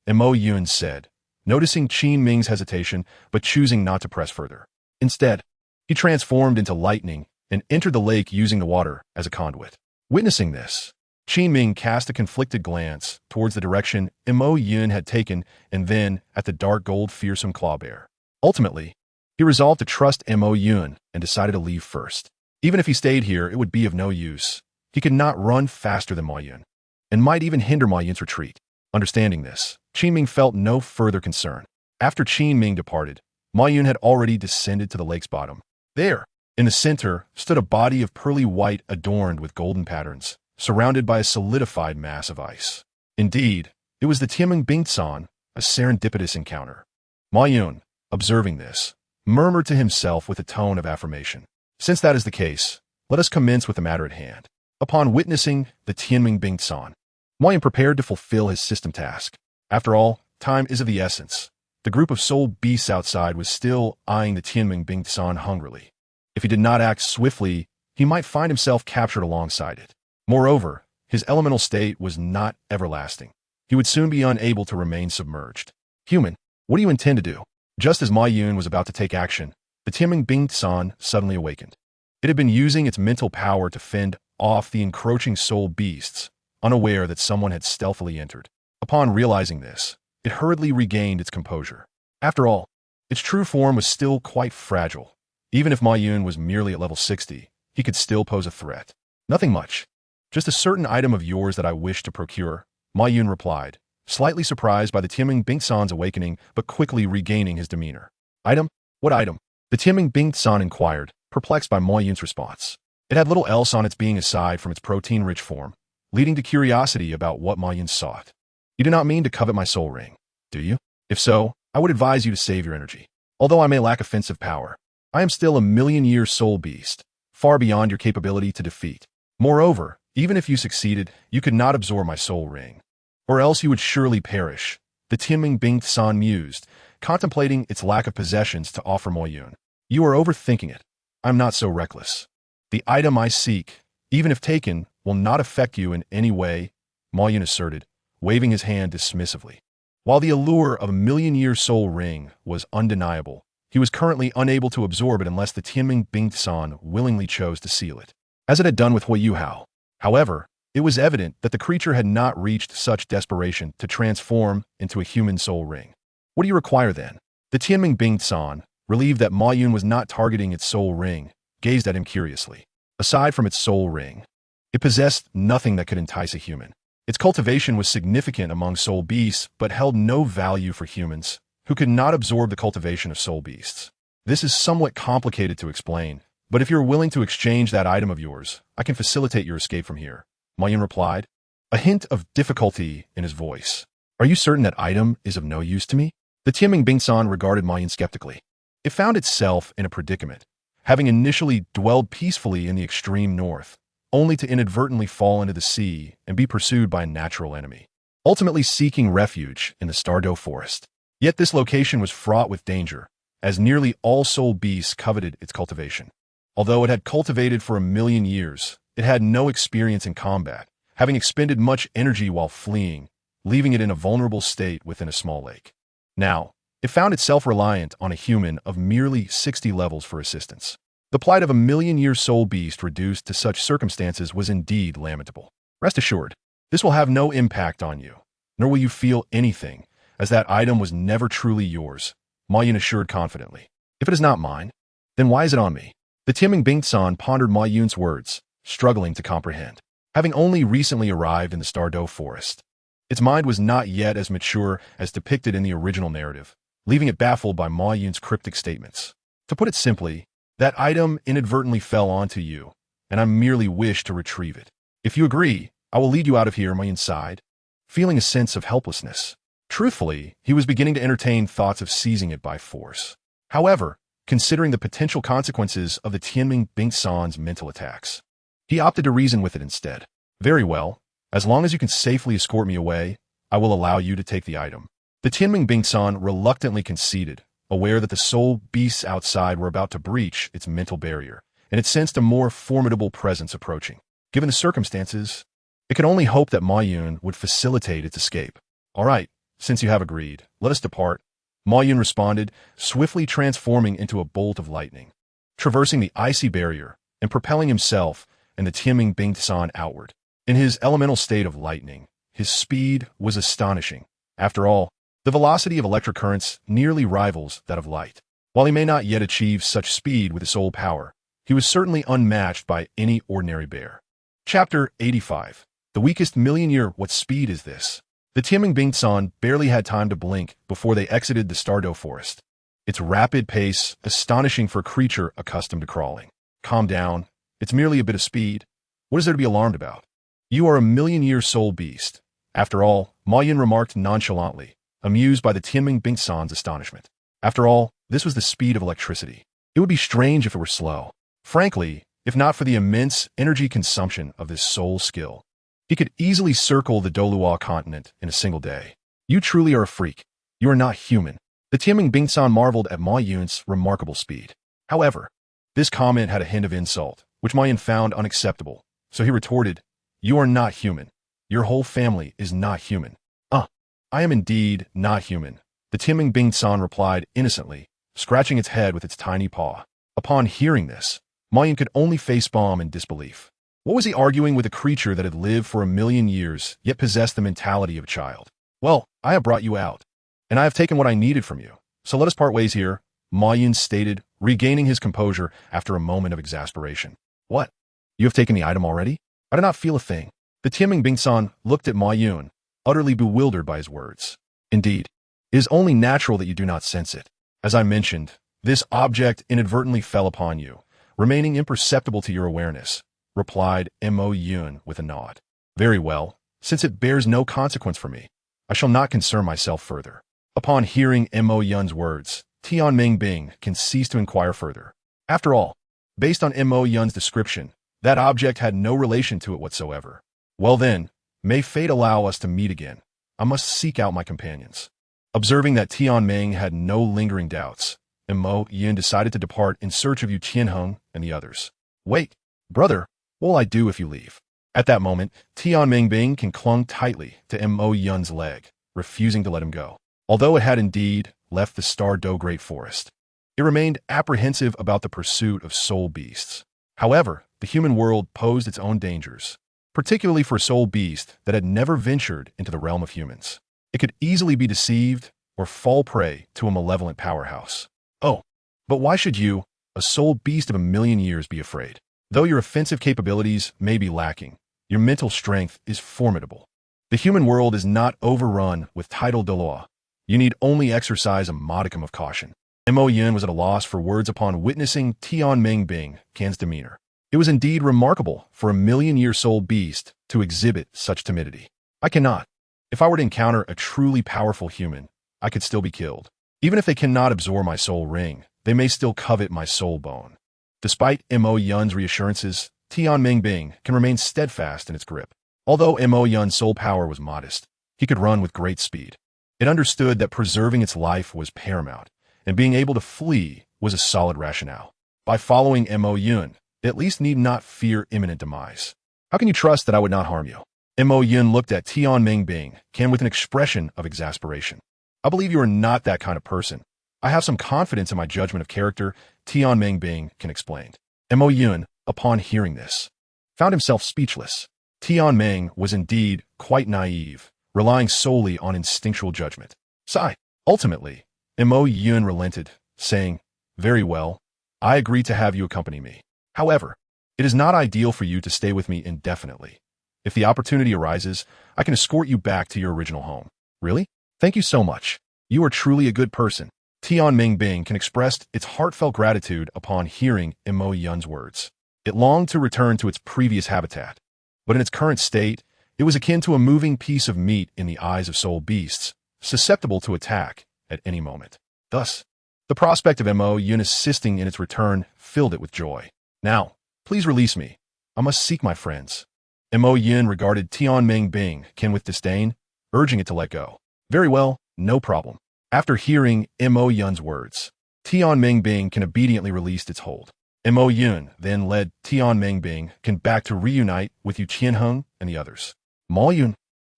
Mo Yun said, noticing Qin Ming's hesitation but choosing not to press further. Instead, he transformed into lightning and entered the lake using the water as a conduit. Witnessing this, Qin Ming cast a conflicted glance towards the direction Mo Yun had taken and then at the dark gold fearsome claw bear. Ultimately, he resolved to trust Mo Yun and decided to leave first. Even if he stayed here, it would be of no use. He could not run faster than Ma Yun, and might even hinder Ma Yun's retreat. Understanding this, Qin Ming felt no further concern. After Qin Ming departed, Ma Yun had already descended to the lake's bottom. There, in the center, stood a body of pearly white adorned with golden patterns, surrounded by a solidified mass of ice. Indeed, it was the Tianming Bingtsan, a serendipitous encounter. Ma Yun, observing this, murmured to himself with a tone of affirmation. Since that is the case, let us commence with the matter at hand. Upon witnessing the Tianming Bingtsan, Ma Yun prepared to fulfill his system task. After all, time is of the essence. The group of soul beasts outside was still eyeing the Tianming Bingtsan hungrily. If he did not act swiftly, he might find himself captured alongside it. Moreover, his elemental state was not everlasting. He would soon be unable to remain submerged. Human, what do you intend to do? Just as Ma Yun was about to take action, the Tianming Bingtsan suddenly awakened. It had been using its mental power to fend off the encroaching soul beasts, unaware that someone had stealthily entered. Upon realizing this, it hurriedly regained its composure. After all, its true form was still quite fragile. Even if Ma Yun was merely at level 60, he could still pose a threat. Nothing much. Just a certain item of yours that I wish to procure, Ma Yun replied, slightly surprised by the Tianming Bingtsan's awakening but quickly regaining his demeanor. Item? What item? The Tianming Bingtsan inquired, perplexed by Ma Yun's response. It had little else on its being aside from its protein-rich form, leading to curiosity about what Ma Yun sought. You do not mean to covet my soul ring, do you? If so, I would advise you to save your energy. Although I may lack offensive power, I am still a million-year soul beast, far beyond your capability to defeat. Moreover, even if you succeeded, you could not absorb my soul ring. Or else you would surely perish, the Tianming Bingtsan mused, contemplating its lack of possessions to offer Ma Yun. You are overthinking it. I am not so reckless. The item I seek, even if taken, will not affect you in any way, Ma Yun asserted, waving his hand dismissively. While the allure of a million-year soul ring was undeniable, he was currently unable to absorb it unless the Tianming Bingtsan willingly chose to seal it, as it had done with Hui Yuhao. However, it was evident that the creature had not reached such desperation to transform into a human soul ring. What do you require then? The Tianming Bingtsan, relieved that Ma Yun was not targeting its soul ring, gazed at him curiously. Aside from its soul ring, it possessed nothing that could entice a human. Its cultivation was significant among soul beasts, but held no value for humans, who could not absorb the cultivation of soul beasts. This is somewhat complicated to explain, but if you're willing to exchange that item of yours, I can facilitate your escape from here, Ma Yun replied, a hint of difficulty in his voice. Are you certain that item is of no use to me? The Tianming Bingtsan regarded Ma Yun skeptically. It found itself in a predicament, having initially dwelled peacefully in the extreme north, only to inadvertently fall into the sea and be pursued by a natural enemy, ultimately seeking refuge in the Douluo forest. Yet this location was fraught with danger, as nearly all soul beasts coveted its cultivation. Although it had cultivated for 1,000,000 years, it had no experience in combat, having expended much energy while fleeing, leaving it in a vulnerable state within a small lake. Now, it found itself reliant on a human of merely 60 levels for assistance. The plight of a million-year soul beast reduced to such circumstances was indeed lamentable. Rest assured, this will have no impact on you, nor will you feel anything, as that item was never truly yours, Ma Yun assured confidently. If it is not mine, then why is it on me? The Tianming Bingtsan pondered Ma Yun's words, struggling to comprehend. Having only recently arrived in the Douluo forest, its mind was not yet as mature as depicted in the original narrative, leaving it baffled by Ma Yun's cryptic statements. To put it simply, that item inadvertently fell onto you, and I merely wish to retrieve it. If you agree, I will lead you out of here, Ma Yun sighed, feeling a sense of helplessness. Truthfully, he was beginning to entertain thoughts of seizing it by force. However, considering the potential consequences of the Tianming Bingtsan's mental attacks, he opted to reason with it instead. Very well, as long as you can safely escort me away, I will allow you to take the item. The Tianming Bingtsan reluctantly conceded, aware that the soul beasts outside were about to breach its mental barrier, and it sensed a more formidable presence approaching. Given the circumstances, it could only hope that Ma Yun would facilitate its escape. All right, since you have agreed, let us depart, Ma Yun responded, swiftly transforming into a bolt of lightning, traversing the icy barrier and propelling himself and the Tianming Bingtsan outward. In his elemental state of lightning, his speed was astonishing. After all, the velocity of electric currents nearly rivals that of light. While he may not yet achieve such speed with his soul power, he was certainly unmatched by any ordinary bear. Chapter 85. The weakest million-year. What speed is this? The Tianming Bingsan barely had time to blink before they exited the Stardow Forest. Its rapid pace, astonishing for a creature accustomed to crawling. Calm down. It's merely a bit of speed. What is there to be alarmed about? You are a million-year soul beast. After all, Ma Yun remarked nonchalantly, amused by the Tianming Bingsan's astonishment. After all, this was the speed of electricity. It would be strange if it were slow. Frankly, if not for the immense energy consumption of this soul skill, he could easily circle the Douluo Continent in a single day. You truly are a freak. You are not human. The Tianming Bingsan marveled at Ma Yun's remarkable speed. However, this comment had a hint of insult, which Ma Yun found unacceptable, so he retorted, "You are not human. Your whole family is not human." I am indeed not human," the Tianming Bingsan replied innocently, scratching its head with its tiny paw. Upon hearing this, Ma Yun could only facepalm in disbelief. What was he arguing with a creature that had lived for 1,000,000 years, yet possessed the mentality of a child? "Well, I have brought you out, and I have taken what I needed from you, so let us part ways here," Ma Yun stated, regaining his composure after a moment of exasperation. "What? You have taken the item already? I do not feel a thing." The Tianming Bingsan looked at Ma Yun, utterly bewildered by his words. "Indeed, it is only natural that you do not sense it. As I mentioned, this object inadvertently fell upon you, remaining imperceptible to your awareness," replied Mo Yun with a nod. "Very well, since it bears no consequence for me, I shall not concern myself further." Upon hearing Mo Yun's words, Tianming Bing can cease to inquire further. After all, based on Mo Yun's description, that object had no relation to it whatsoever. Well then, may fate allow us to meet again. I must seek out my companions. Observing that Tianming had no lingering doubts, Mo Yun decided to depart in search of Yu Qianheng and the others. "Wait, brother, what will I do if you leave?" At that moment, Tianming Bing clung tightly to Mo Yun's leg, refusing to let him go. Although it had indeed left the Stardow Great Forest, it remained apprehensive about the pursuit of soul beasts. However, the human world posed its own dangers, particularly for a soul beast that had never ventured into the realm of humans. It could easily be deceived or fall prey to a malevolent powerhouse. Oh, but why should you, a soul beast of 1,000,000 years, be afraid? Though your offensive capabilities may be lacking, your mental strength is formidable. The human world is not overrun with tidal Douluo. You need only exercise a modicum of caution. Mo Yun was at a loss for words upon witnessing Tianming Bing's demeanor. It was indeed remarkable for a 1,000,000-year soul beast to exhibit such timidity. "I cannot. If I were to encounter a truly powerful human, I could still be killed. Even if they cannot absorb my soul ring, they may still covet my soul bone." Despite Mo Yun's reassurances, Tianming Bing can remain steadfast in its grip. Although Mo Yun's soul power was modest, he could run with great speed. It understood that preserving its life was paramount, and being able to flee was a solid rationale. By following Mo Yun, they at least need not fear imminent demise. "How can you trust that I would not harm you?" Mo Yun looked at Tianming Bing with an expression of exasperation. "I believe you are not that kind of person. I have some confidence in my judgment of character," Tianming Bing explained. Mo Yun, upon hearing this, found himself speechless. Tianming was indeed quite naive, relying solely on instinctual judgment. Sigh. Ultimately, Mo Yun relented, saying, "Very well, I agree to have you accompany me. However, it is not ideal for you to stay with me indefinitely. If the opportunity arises, I can escort you back to your original home." "Really? Thank you so much. You are truly a good person." Tianming Bing expressed its heartfelt gratitude upon hearing Mo Yun's words. It longed to return to its previous habitat, but in its current state, it was akin to a moving piece of meat in the eyes of soul beasts, susceptible to attack at any moment. Thus, the prospect of Mo Yun assisting in its return filled it with joy. "Now, please release me. I must seek my friends." Mo Yun regarded Tianming Bing with disdain, urging it to let go. "Very well, no problem." After hearing Mo Yun's words, Tianming Bing obediently released its hold. Mo Yun then led Tianming Bing back to reunite with Yu Qianheng and the others. "Ma Yun,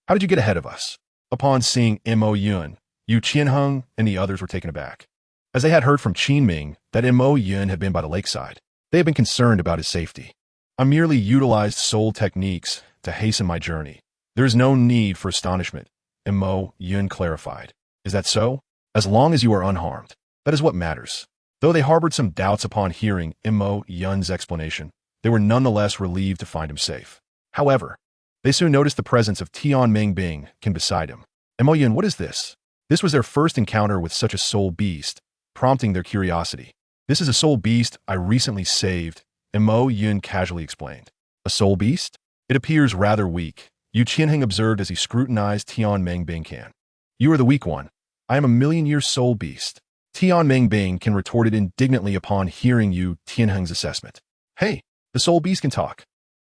how did you get ahead of us?" Upon seeing Mo Yun, Yu Qianheng and the others were taken aback. As they had heard from Qinming that Mo Yun had been by the lakeside, they had been concerned about his safety. "I merely utilized soul techniques to hasten my journey. There is no need for astonishment," Mo Yun clarified. "Is that so? As long as you are unharmed, that is what matters." Though they harbored some doubts upon hearing Mo Yun's explanation, they were nonetheless relieved to find him safe. However, they soon noticed the presence of Tian Mingbing beside him. Mo Yun, what is this? This was their first encounter with such a soul beast, prompting their curiosity. This is a soul beast I recently saved, Mo Yun casually explained. A soul beast? It appears rather weak, Yu Qianheng observed as he scrutinized Tian Mingbing. You are the weak one. I am a million-year soul beast. Tian Mingbing retorted indignantly upon hearing Yu Tianheng's assessment. Hey, the soul beast can talk.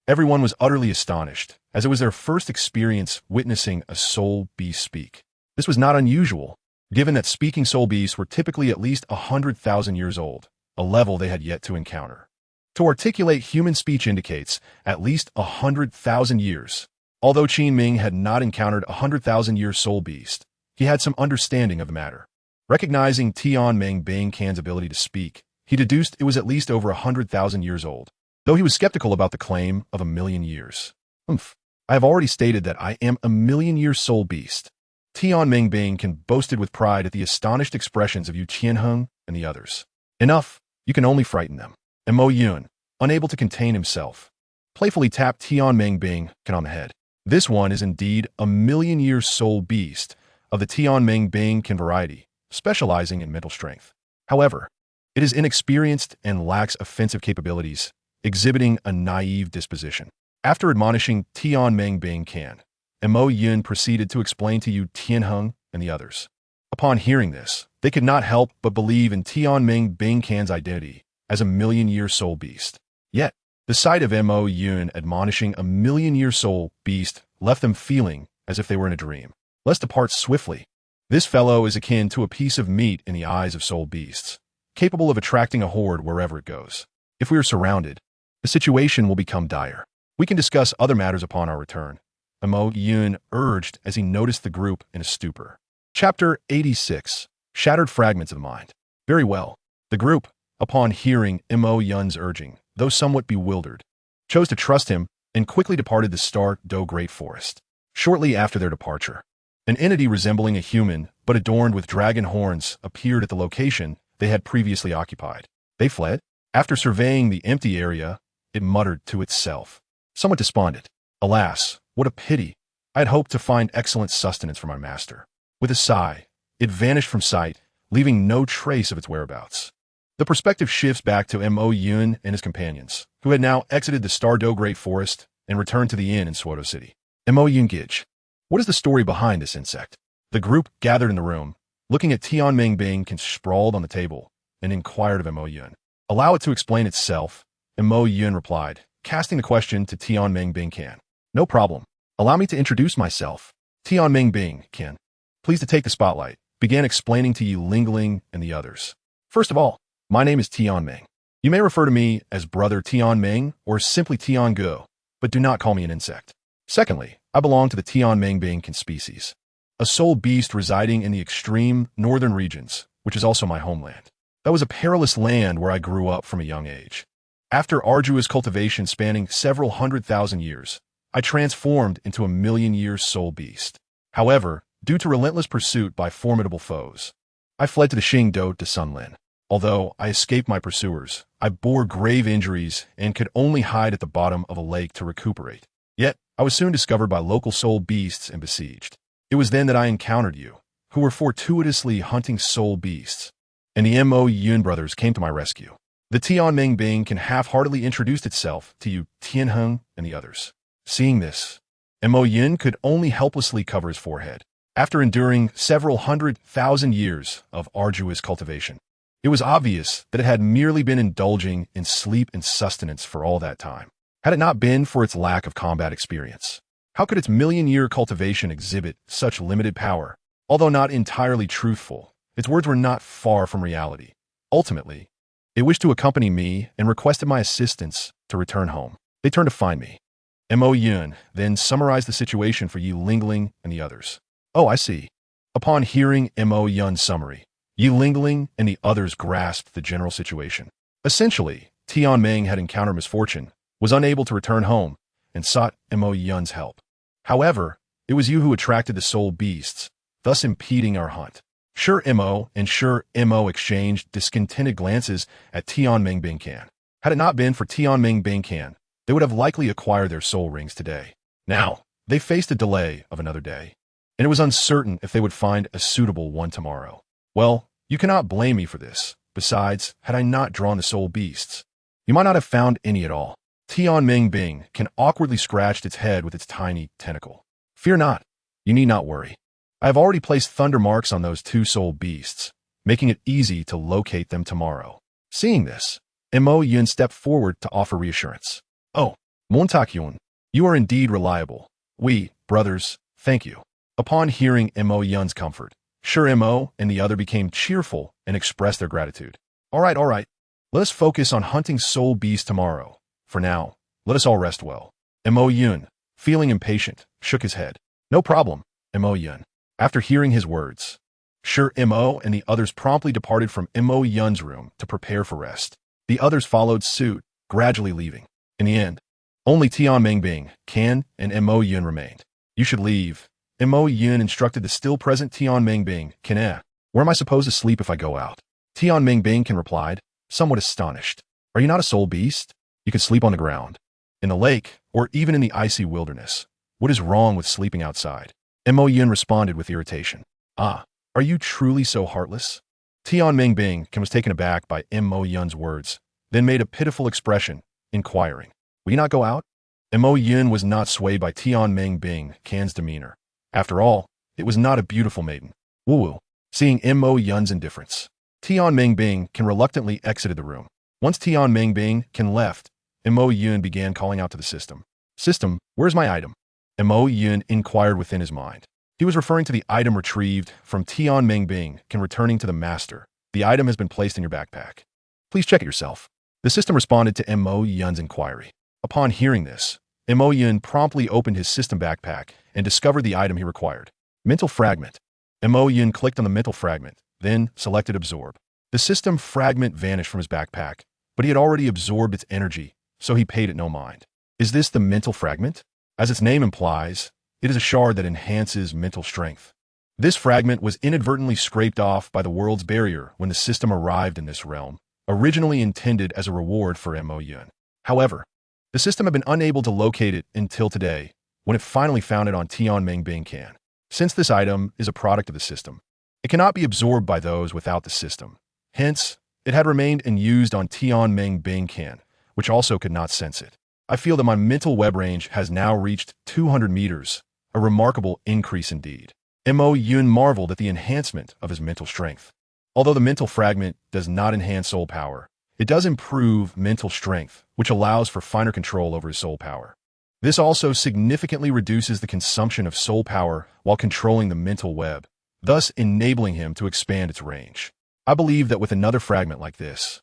Everyone was utterly astonished, as it was their first experience witnessing a soul beast speak. This was not unusual, given that speaking soul beasts were typically at least 100,000 years old, a level they had yet to encounter. To articulate human speech indicates at least 100,000 years. Although Qin Ming had not encountered a 100,000-year soul beast, he had some understanding of the matter. Recognizing Tian Mingbing's ability to speak, he deduced it was at least over 100,000 years old, though he was skeptical about the claim of a million years. I have already stated that I am a million-year soul beast. Tian Mingbing boasted with pride at the astonished expressions of Yu Qianheng and the others. Enough, you can only frighten them. And Mo Yun, unable to contain himself, playfully tapped Tian Mingbing on the head. This one is indeed a million-year soul beast of the Tian Mingbing variety, specializing in mental strength. However, it is inexperienced and lacks offensive capabilities, exhibiting a naive disposition. After admonishing Tian Mingbing, Mo Yun proceeded to explain to Yu Tianheng and the others. Upon hearing this, they could not help but believe in Tian Mingbing's identity as a million-year soul beast. Yet, the sight of Mo Yun admonishing a million-year soul beast left them feeling as if they were in a dream. Let's depart swiftly. This fellow is akin to a piece of meat in the eyes of soul beasts, capable of attracting a horde wherever it goes. If we are surrounded, the situation will become dire. We can discuss other matters upon our return, Mo Yun urged as he noticed the group in a stupor. Chapter 86. Shattered Fragments of the Mind. Very well. The group, upon hearing Mo Yun's urging, though somewhat bewildered, chose to trust him and quickly departed the Star Do Great Forest. Shortly after their departure, an entity resembling a human but adorned with dragon horns appeared at the location they had previously occupied. They fled. After surveying the empty area, it muttered to itself, somewhat despondent. Alas, what a pity. I had hoped to find excellent sustenance for my master. With a sigh, it vanished from sight, leaving no trace of its whereabouts. The perspective shifts back to Mo Yun and his companions, who had now exited the Star Do Great Forest and returned to the inn in Swoto City. Mo Yun Gij. What is the story behind this insect? The group gathered in the room, looking at Tian Mingbing sprawled on the table, and inquired of Mo Yun. Allow it to explain itself, Mo Yun replied, casting the question to Tian Mingbing. No problem. Allow me to introduce myself. Tian Mingbing, pleased to take the spotlight, began explaining to Yi Lingling and the others. First of all, my name is Tian Ming. You may refer to me as Brother Tian Ming or simply Tian Go, but do not call me an insect. Secondly, I belong to the Tian Mingbing species, a soul beast residing in the extreme northern regions, which is also my homeland. That was a perilous land where I grew up from a young age. After arduous cultivation spanning several 100,000 years, I transformed into a million-year soul beast. However, due to relentless pursuit by formidable foes, I fled to the Qingdao de Sunlin. Although I escaped my pursuers, I bore grave injuries and could only hide at the bottom of a lake to recuperate. Yet, I was soon discovered by local soul beasts and besieged. It was then that I encountered you, who were fortuitously hunting soul beasts, and the Mo Yun brothers came to my rescue. The Tian Mingbing half-heartedly introduced itself to Yu Tianheng and the others. Seeing this, Mo Yun could only helplessly cover his forehead. After enduring several 100,000 years of arduous cultivation, it was obvious that it had merely been indulging in sleep and sustenance for all that time. Had it not been for its lack of combat experience, how could its million-year cultivation exhibit such limited power? Although not entirely truthful, its words were not far from reality. Ultimately, it wished to accompany me and requested my assistance to return home. They turned to find me. Mo Yun then summarized the situation for Yi Lingling and the others. Oh, I see. Upon hearing Mo Yun's summary, Yi Lingling and the others grasped the general situation. Essentially, Tian Ming had encountered misfortune, was unable to return home, and sought Mo Yun's help. However, it was you who attracted the soul beasts, thus impeding our hunt. Sure Mo and Sure Mo exchanged discontented glances at Tianming Bingcan. Had it not been for Tianming Bingcan, they would have likely acquired their soul rings today. Now, they faced a delay of another day, and it was uncertain if they would find a suitable one tomorrow. Well, you cannot blame me for this. Besides, had I not drawn the soul beasts, you might not have found any at all. Tianming Bing can awkwardly scratched its head with its tiny tentacle. Fear not. You need not worry. I have already placed thunder marks on those two soul beasts, making it easy to locate them tomorrow. Seeing this, Mo Yun stepped forward to offer reassurance. Oh, Montakyun, you are indeed reliable. We, brothers, thank you. Upon hearing Mo Yun's comfort, Sure Mo and the other became cheerful and expressed their gratitude. All right. Let us focus on hunting soul beasts tomorrow. For now, let us all rest well. Mo Yun, feeling impatient, shook his head. No problem, Mo Yun. After hearing his words, Sure Mo and the others promptly departed from Mo Yun's room to prepare for rest. The others followed suit, gradually leaving. In the end, only Tianming Bing, Can, and Mo Yun remained. You should leave. Mo Yun instructed the still present Tianming Bing, Can. Where am I supposed to sleep if I go out? Tianming Bing Can replied, somewhat astonished. Are you not a soul beast? You could sleep on the ground, in the lake, or even in the icy wilderness. What is wrong with sleeping outside? Mo Yun responded with irritation. Ah, are you truly so heartless? Tianming Bing Can was taken aback by Mo Yun's words, then made a pitiful expression, inquiring, will you not go out? Mo Yun was not swayed by Tianming Bing Can's demeanor. After all, it was not a beautiful maiden. Woo-woo. Seeing Mo Yun's indifference, Tianming Bing Can reluctantly exited the room. Once Tianming Bing Can left, Mo Yun began calling out to the system. System, where's my item? Mo Yun inquired within his mind. He was referring to the item retrieved from Tianming Bing Can returning to the master. The item has been placed in your backpack. Please check it yourself. The system responded to Mo Yun's inquiry. Upon hearing this, Mo Yun promptly opened his system backpack and discovered the item he required. Mental fragment. Mo Yun clicked on the mental fragment, then selected absorb. The system fragment vanished from his backpack, but he had already absorbed its energy, so he paid it no mind. Is this the mental fragment? As its name implies, it is a shard that enhances mental strength. This fragment was inadvertently scraped off by the world's barrier when the system arrived in this realm, originally intended as a reward for Mo Yun. However, the system had been unable to locate it until today, when it finally found it on Tianming Bing Can. Since this item is a product of the system, it cannot be absorbed by those without the system. Hence, it had remained unused on Tianming Bing Can, which also could not sense it. I feel that my mental web range has now reached 200 meters, a remarkable increase indeed. Mo Yun marveled at the enhancement of his mental strength. Although the mental fragment does not enhance soul power, it does improve mental strength, which allows for finer control over his soul power. This also significantly reduces the consumption of soul power while controlling the mental web, thus enabling him to expand its range. I believe that with another fragment like this,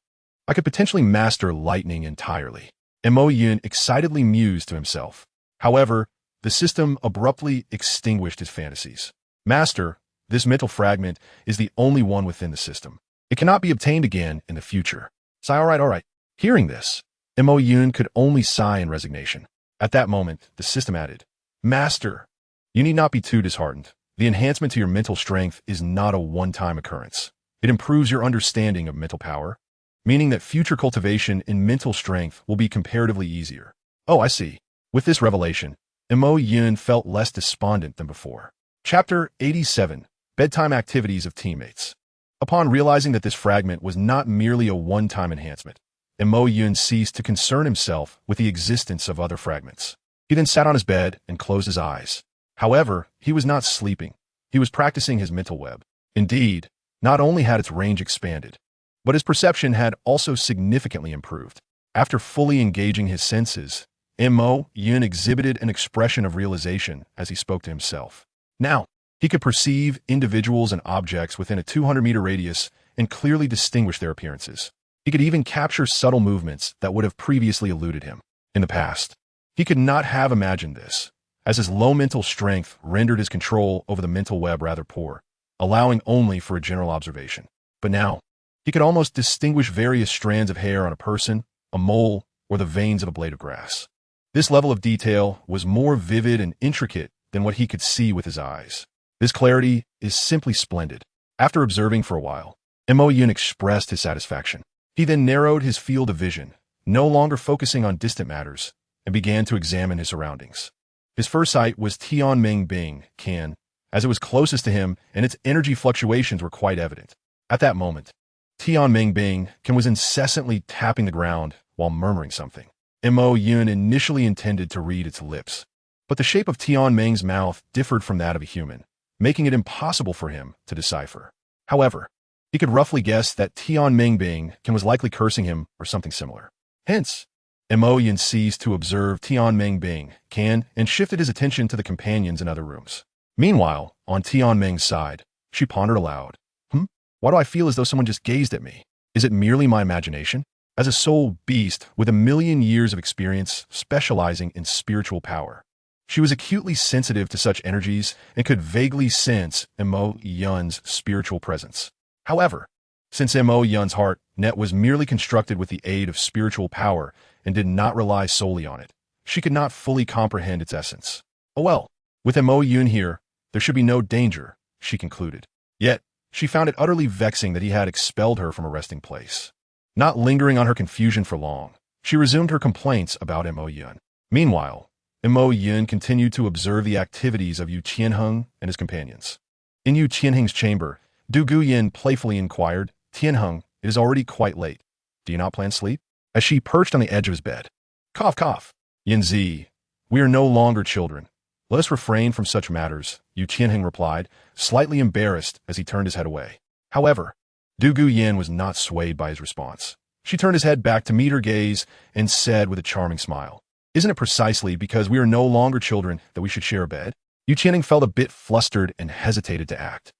I could potentially master lightning entirely. Mo Yun excitedly mused to himself. However, the system abruptly extinguished his fantasies. Master, this mental fragment is the only one within the system. It cannot be obtained again in the future. Sigh, all right. Hearing this, Mo Yun could only sigh in resignation. At that moment, the system added, Master, you need not be too disheartened. The enhancement to your mental strength is not a one-time occurrence. It improves your understanding of mental power, meaning that future cultivation in mental strength will be comparatively easier. Oh, I see. With this revelation, Mo Yun felt less despondent than before. Chapter 87, Bedtime Activities of Teammates. Upon realizing that this fragment was not merely a one-time enhancement, Mo Yun ceased to concern himself with the existence of other fragments. He then sat on his bed and closed his eyes. However, he was not sleeping. He was practicing his mental web. Indeed, not only had its range expanded, but his perception had also significantly improved. After fully engaging his senses, Mo Yun exhibited an expression of realization as he spoke to himself. Now, he could perceive individuals and objects within a 200-meter radius and clearly distinguish their appearances. He could even capture subtle movements that would have previously eluded him. In the past, he could not have imagined this, as his low mental strength rendered his control over the mental web rather poor, allowing only for a general observation. But now, he could almost distinguish various strands of hair on a person, a mole, or the veins of a blade of grass. This level of detail was more vivid and intricate than what he could see with his eyes. This clarity is simply splendid. After observing for a while, Mo Yun expressed his satisfaction. He then narrowed his field of vision, no longer focusing on distant matters, and began to examine his surroundings. His first sight was Tianmingbing Can, as it was closest to him and its energy fluctuations were quite evident. At that moment, Tianmingbing Can was incessantly tapping the ground while murmuring something. Mo Yun initially intended to read its lips, but the shape of Tianming's mouth differed from that of a human, making it impossible for him to decipher. However, he could roughly guess that Tianmingbing Can was likely cursing him or something similar. Hence, Mo Yun ceased to observe Tianmingbing Can and shifted his attention to the companions in other rooms. Meanwhile, on Tianming's side, she pondered aloud. Why do I feel as though someone just gazed at me? Is it merely my imagination? As a soul beast with 1,000,000 years of experience specializing in spiritual power, she was acutely sensitive to such energies and could vaguely sense Mo Yun's spiritual presence. However, since Mo Yun's heart net was merely constructed with the aid of spiritual power and did not rely solely on it, she could not fully comprehend its essence. Oh well, with Mo Yun here, there should be no danger, she concluded. Yet, she found it utterly vexing that he had expelled her from a resting place. Not lingering on her confusion for long, she resumed her complaints about Mo Yun. Meanwhile, Mo Yun continued to observe the activities of Yu Qianheng and his companions. In Yu Qianheng's chamber, Du Guyan playfully inquired, "Tianheng, it is already quite late. Do you not plan sleep?" As she perched on the edge of his bed. Cough, cough. Yanzi, we are no longer children. Let us refrain from such matters, Yu Qianheng replied, slightly embarrassed as he turned his head away. However, Du Guyan was not swayed by his response. She turned his head back to meet her gaze and said with a charming smile, "Isn't it precisely because we are no longer children that we should share a bed?" Yu Qianheng felt a bit flustered and hesitated to act.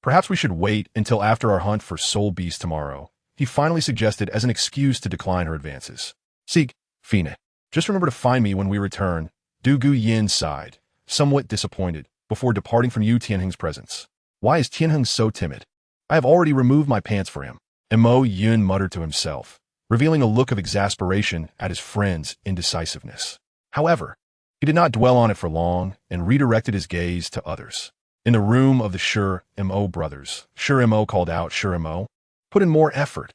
Perhaps we should wait until after our hunt for soul beasts tomorrow, he finally suggested as an excuse to decline her advances. "Seek, Fine. Just remember to find me when we return," Du Guyan sighed, somewhat disappointed, before departing from Yu Tianheng's presence. Why is Tianheng so timid? I have already removed my pants for him. Mo Yun muttered to himself, revealing a look of exasperation at his friend's indecisiveness. However, he did not dwell on it for long and redirected his gaze to others. In the room of the Shur Mo brothers, Shur Mo called out, "Shur Mo, put in more effort.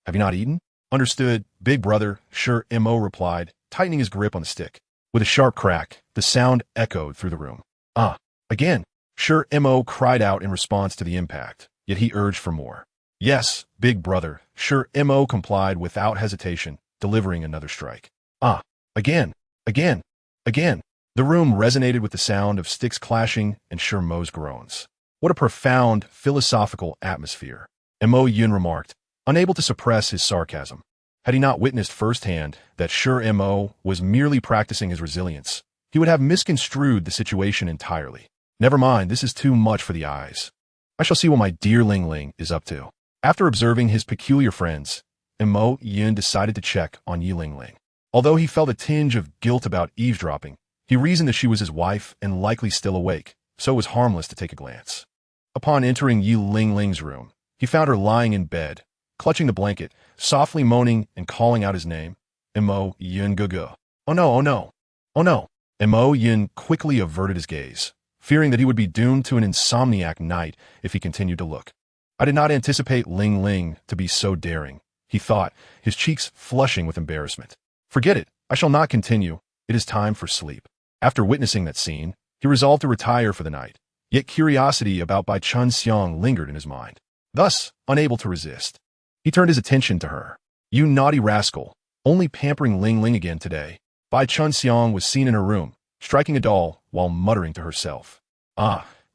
Have you not eaten?" "Understood, big brother," Shur Mo replied, tightening his grip on the stick. With a sharp crack, the sound echoed through the room. Again, Shur Mo cried out in response to the impact, yet he urged for more. "Yes, big brother," Shur Mo complied without hesitation, delivering another strike. Again. The room resonated with the sound of sticks clashing and Shur Mo's groans. What a profound, philosophical atmosphere, Mo Yun remarked, unable to suppress his sarcasm. Had he not witnessed firsthand that Shur Mo was merely practicing his resilience, he would have misconstrued the situation entirely. Never mind, this is too much for the eyes. I shall see what my dear Ling Ling is up to. After observing his peculiar friends, Mo Yun decided to check on Yi Ling Ling. Although he felt a tinge of guilt about eavesdropping, he reasoned that she was his wife and likely still awake, so it was harmless to take a glance. Upon entering Yi Ling Ling's room, he found her lying in bed, clutching the blanket, softly moaning and calling out his name, Mo Yun Gugu. Oh no. Mo Yun quickly averted his gaze, fearing that he would be doomed to an insomniac night if he continued to look. I did not anticipate Ling Ling to be so daring, he thought, his cheeks flushing with embarrassment. Forget it, I shall not continue. It is time for sleep. After witnessing that scene, he resolved to retire for the night, yet curiosity about Bai Chunxiang lingered in his mind. Thus, unable to resist, he turned his attention to her. "You naughty rascal, only pampering Ling Ling again today." Bai Chunxiang was seen in her room, striking a doll while muttering to herself.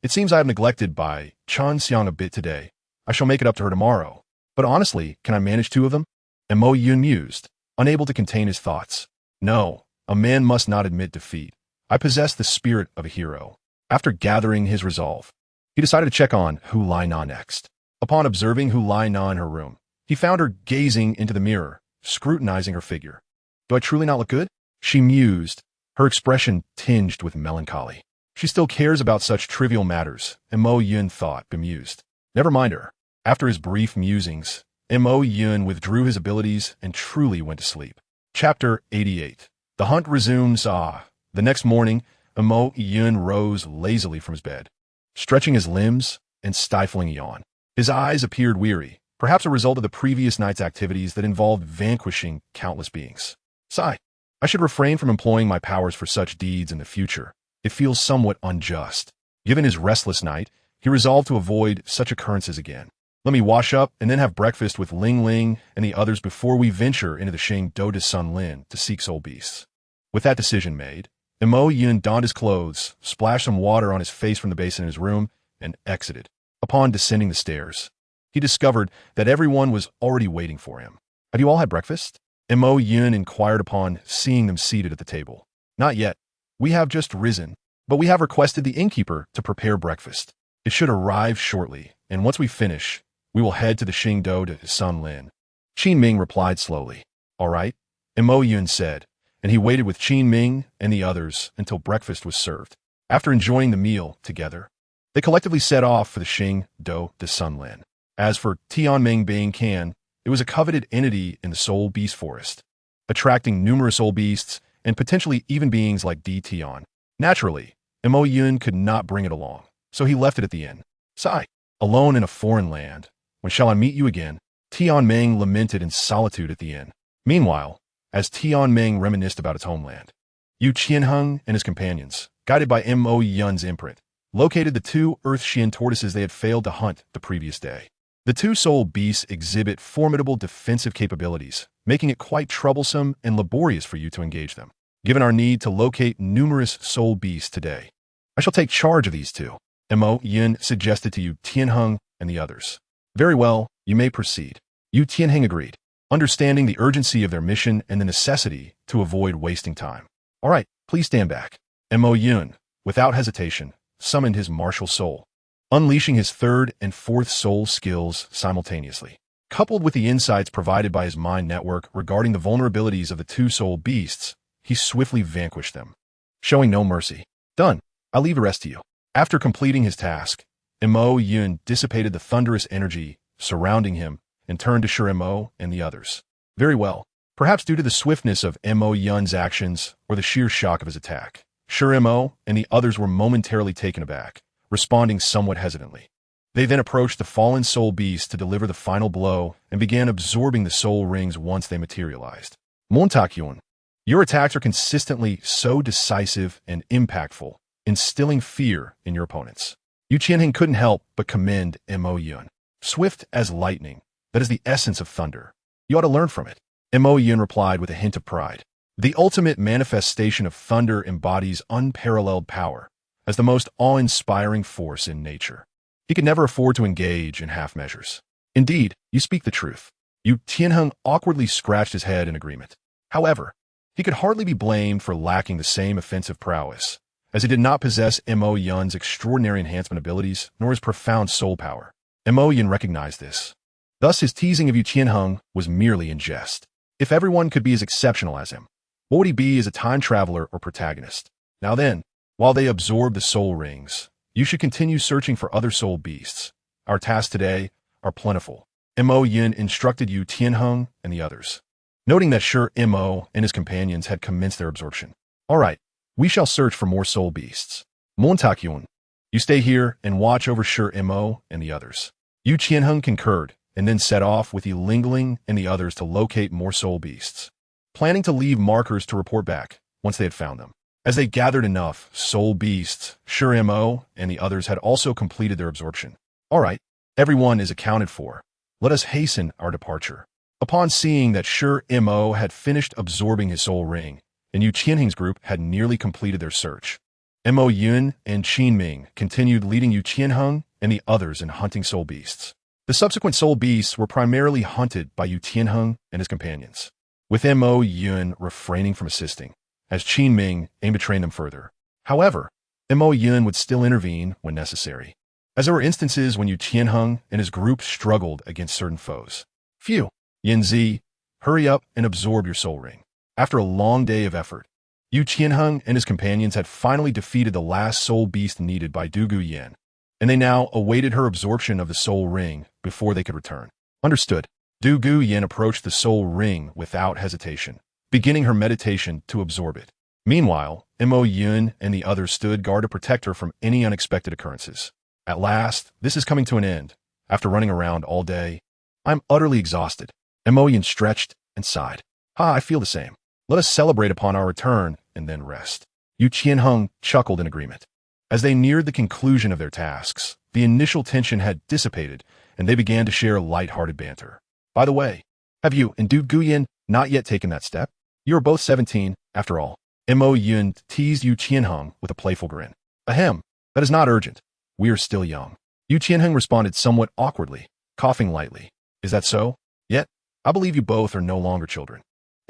It seems I have neglected Bai Chunxiang a bit today. I shall make it up to her tomorrow. But honestly, can I manage 2 of them? And Mo Yun mused, unable to contain his thoughts. No, a man must not admit defeat. I possess the spirit of a hero. After gathering his resolve, he decided to check on Hu Lai Na next. Upon observing Hu Lai Na in her room, he found her gazing into the mirror, scrutinizing her figure. Do I truly not look good? She mused, her expression tinged with melancholy. She still cares about such trivial matters, and Mo Yun thought, bemused. Never mind her. After his brief musings, Mo Yun withdrew his abilities and truly went to sleep. Chapter 88. The hunt resumes. The next morning, Mo Yun rose lazily from his bed, stretching his limbs and stifling a yawn. His eyes appeared weary, perhaps a result of the previous night's activities that involved vanquishing countless beings. Sigh. I should refrain from employing my powers for such deeds in the future. It feels somewhat unjust. Given his restless night, he resolved to avoid such occurrences again. Let me wash up and then have breakfast with Ling Ling and the others before we venture into the Shangdo de Sun Lin to seek soul beasts. With that decision made, Mo Yun donned his clothes, splashed some water on his face from the basin in his room, and exited. Upon descending the stairs, he discovered that everyone was already waiting for him. Have you all had breakfast? Mo Yun inquired upon seeing them seated at the table. Not yet. We have just risen, but we have requested the innkeeper to prepare breakfast. It should arrive shortly, and once we finish, we will head to the Shangdo de Sun Lin. Qin Ming replied slowly. All right, Mo Yun said, and he waited with Qin Ming and the others until breakfast was served. After enjoying the meal together, they collectively set off for the Shangdo de Sun Lin. As for Tianming Bang Can, it was a coveted entity in the Soul Beast Forest, attracting numerous soul beasts and potentially even beings like Di Tian. Naturally, Mo Yun could not bring it along, so he left it at the inn. Sigh. Alone in a foreign land. When shall I meet you again? Tianming lamented in solitude at the inn. Meanwhile, as Tianming reminisced about its homeland, Yu Qianheng and his companions, guided by Mo Yun's imprint, located the two Earth-Shin tortoises they had failed to hunt the previous day. The two soul beasts exhibit formidable defensive capabilities, making it quite troublesome and laborious for you to engage them. Given our need to locate numerous soul beasts today, I shall take charge of these two, Mo Yun suggested to Yu Tianheng and the others. Very well, you may proceed. Yu Tianheng agreed, understanding the urgency of their mission and the necessity to avoid wasting time. All right, please stand back. Mo Yun, without hesitation, summoned his martial soul, unleashing his third and fourth soul skills simultaneously. Coupled with the insights provided by his mind network regarding the vulnerabilities of the two soul beasts, he swiftly vanquished them, showing no mercy. Done. I'll leave the rest to you. After completing his task, Mo Yun dissipated the thunderous energy surrounding him and turned to Shur Mo and the others. Very well. Perhaps due to the swiftness of Mo Yun's actions or the sheer shock of his attack, Shur Mo and the others were momentarily taken aback, responding somewhat hesitantly. They then approached the fallen soul beast to deliver the final blow and began absorbing the soul rings once they materialized. Montakyun, your attacks are consistently so decisive and impactful, instilling fear in your opponents. Yu Qianheng couldn't help but commend Mo Yun. Swift as lightning, that is the essence of thunder. You ought to learn from it. Mo Yun replied with a hint of pride. The ultimate manifestation of thunder embodies unparalleled power, as the most awe-inspiring force in nature. He could never afford to engage in half measures. Indeed, you speak the truth. Yu Tianheng awkwardly scratched his head in agreement. However, he could hardly be blamed for lacking the same offensive prowess, as he did not possess Mo Yun's extraordinary enhancement abilities nor his profound soul power. Mo Yun recognized this. Thus his teasing of Yu Tianheng was merely in jest. If everyone could be as exceptional as him, what would he be as a time traveler or protagonist? Now then, while they absorb the soul rings, you should continue searching for other soul beasts. Our tasks today are plentiful. Mo Yun instructed Yu Tianheng and the others, noting that Shur Mo and his companions had commenced their absorption. All right, we shall search for more soul beasts. Montakyun, you stay here and watch over Shur Mo and the others. Yu Tianheng concurred and then set off with Ling Ling and the others to locate more soul beasts, planning to leave markers to report back once they had found them. As they gathered enough soul beasts, Shur Mo and the others had also completed their absorption. All right, everyone is accounted for. Let us hasten our departure. Upon seeing that Shur Mo had finished absorbing his soul ring, and Yu Qianheng's group had nearly completed their search, Mo Yun and Qin Ming continued leading Yu Qianheng and the others in hunting soul beasts. The subsequent soul beasts were primarily hunted by Yu Tianheng and his companions, with Mo Yun refraining from assisting, as Qin Ming aimed to train them further. However, Mo Yun would still intervene when necessary, as there were instances when Yu Tianheng and his group struggled against certain foes. Phew, Yanzi, hurry up and absorb your soul ring. After a long day of effort, Yu Tianheng and his companions had finally defeated the last soul beast needed by Douluo Yen, and they now awaited her absorption of the soul ring before they could return. Understood. Douluo Yen approached the soul ring without hesitation, beginning her meditation to absorb it. Meanwhile, Mo Yun and the others stood guard to protect her from any unexpected occurrences. At last, this is coming to an end, After running around all day, I'm utterly exhausted. Mo Yun stretched and sighed. I feel the same. Let us celebrate upon our return and then rest. Yu Qianheng chuckled in agreement. As they neared the conclusion of their tasks, the initial tension had dissipated, and they began to share light-hearted banter. By the way, have you and Du Guyan not yet taken that step? You are both 17, after all. Mo Yun teased Yu Qianheng with a playful grin. Ahem, that is not urgent. We are still young. Yu Qianheng responded somewhat awkwardly, coughing lightly. Is that so? Yet, I believe you both are no longer children.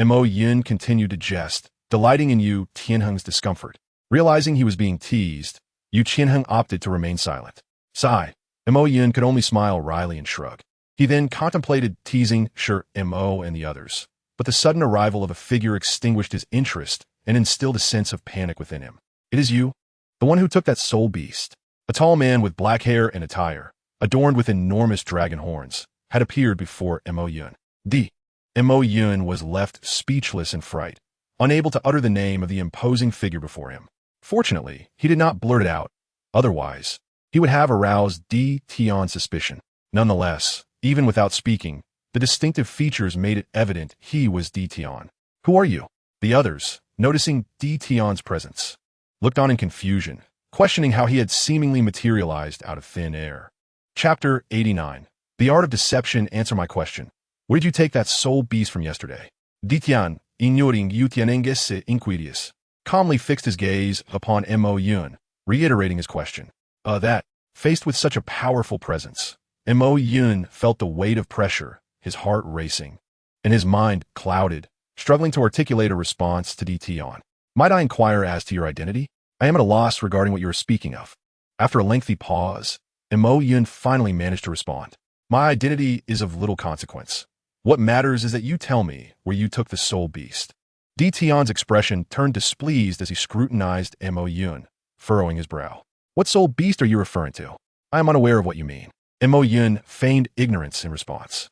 Mo Yun continued to jest, delighting in Yu Qianheng's discomfort. Realizing he was being teased, Yu Qianheng opted to remain silent. Sigh. Mo Yun could only smile wryly and shrug. He then contemplated teasing Mo and the others, but the sudden arrival of a figure extinguished his interest and instilled a sense of panic within him. It is you, the one who took that soul beast. A tall man with black hair and attire, adorned with enormous dragon horns, had appeared before Mo Yun. Mo Yun was left speechless in fright, unable to utter the name of the imposing figure before him. Fortunately, he did not blurt it out. Otherwise, he would have aroused Di Tian's suspicion. Nonetheless, even without speaking, the distinctive features made it evident he was Di Tian. Who are you? The others, noticing Di Tian's presence, looked on in confusion, questioning how he had seemingly materialized out of thin air. Chapter 89. The Art of Deception. Answer my question. Where did you take that soul beast from yesterday? Di Tian, ignoring Yu Tianenges inquidius, calmly fixed his gaze upon Mo Yun, reiterating his question. Faced with such a powerful presence, Mo Yun felt the weight of pressure, his heart racing, and his mind clouded, struggling to articulate a response to Di Tian. Might I inquire as to your identity? I am at a loss regarding what you are speaking of. After a lengthy pause, Mo Yun finally managed to respond. My identity is of little consequence. What matters is that you tell me where you took the soul beast. Di Tian's expression turned displeased as he scrutinized Mo Yun, furrowing his brow. What soul beast are you referring to? I am unaware of what you mean. Mo Yun feigned ignorance in response.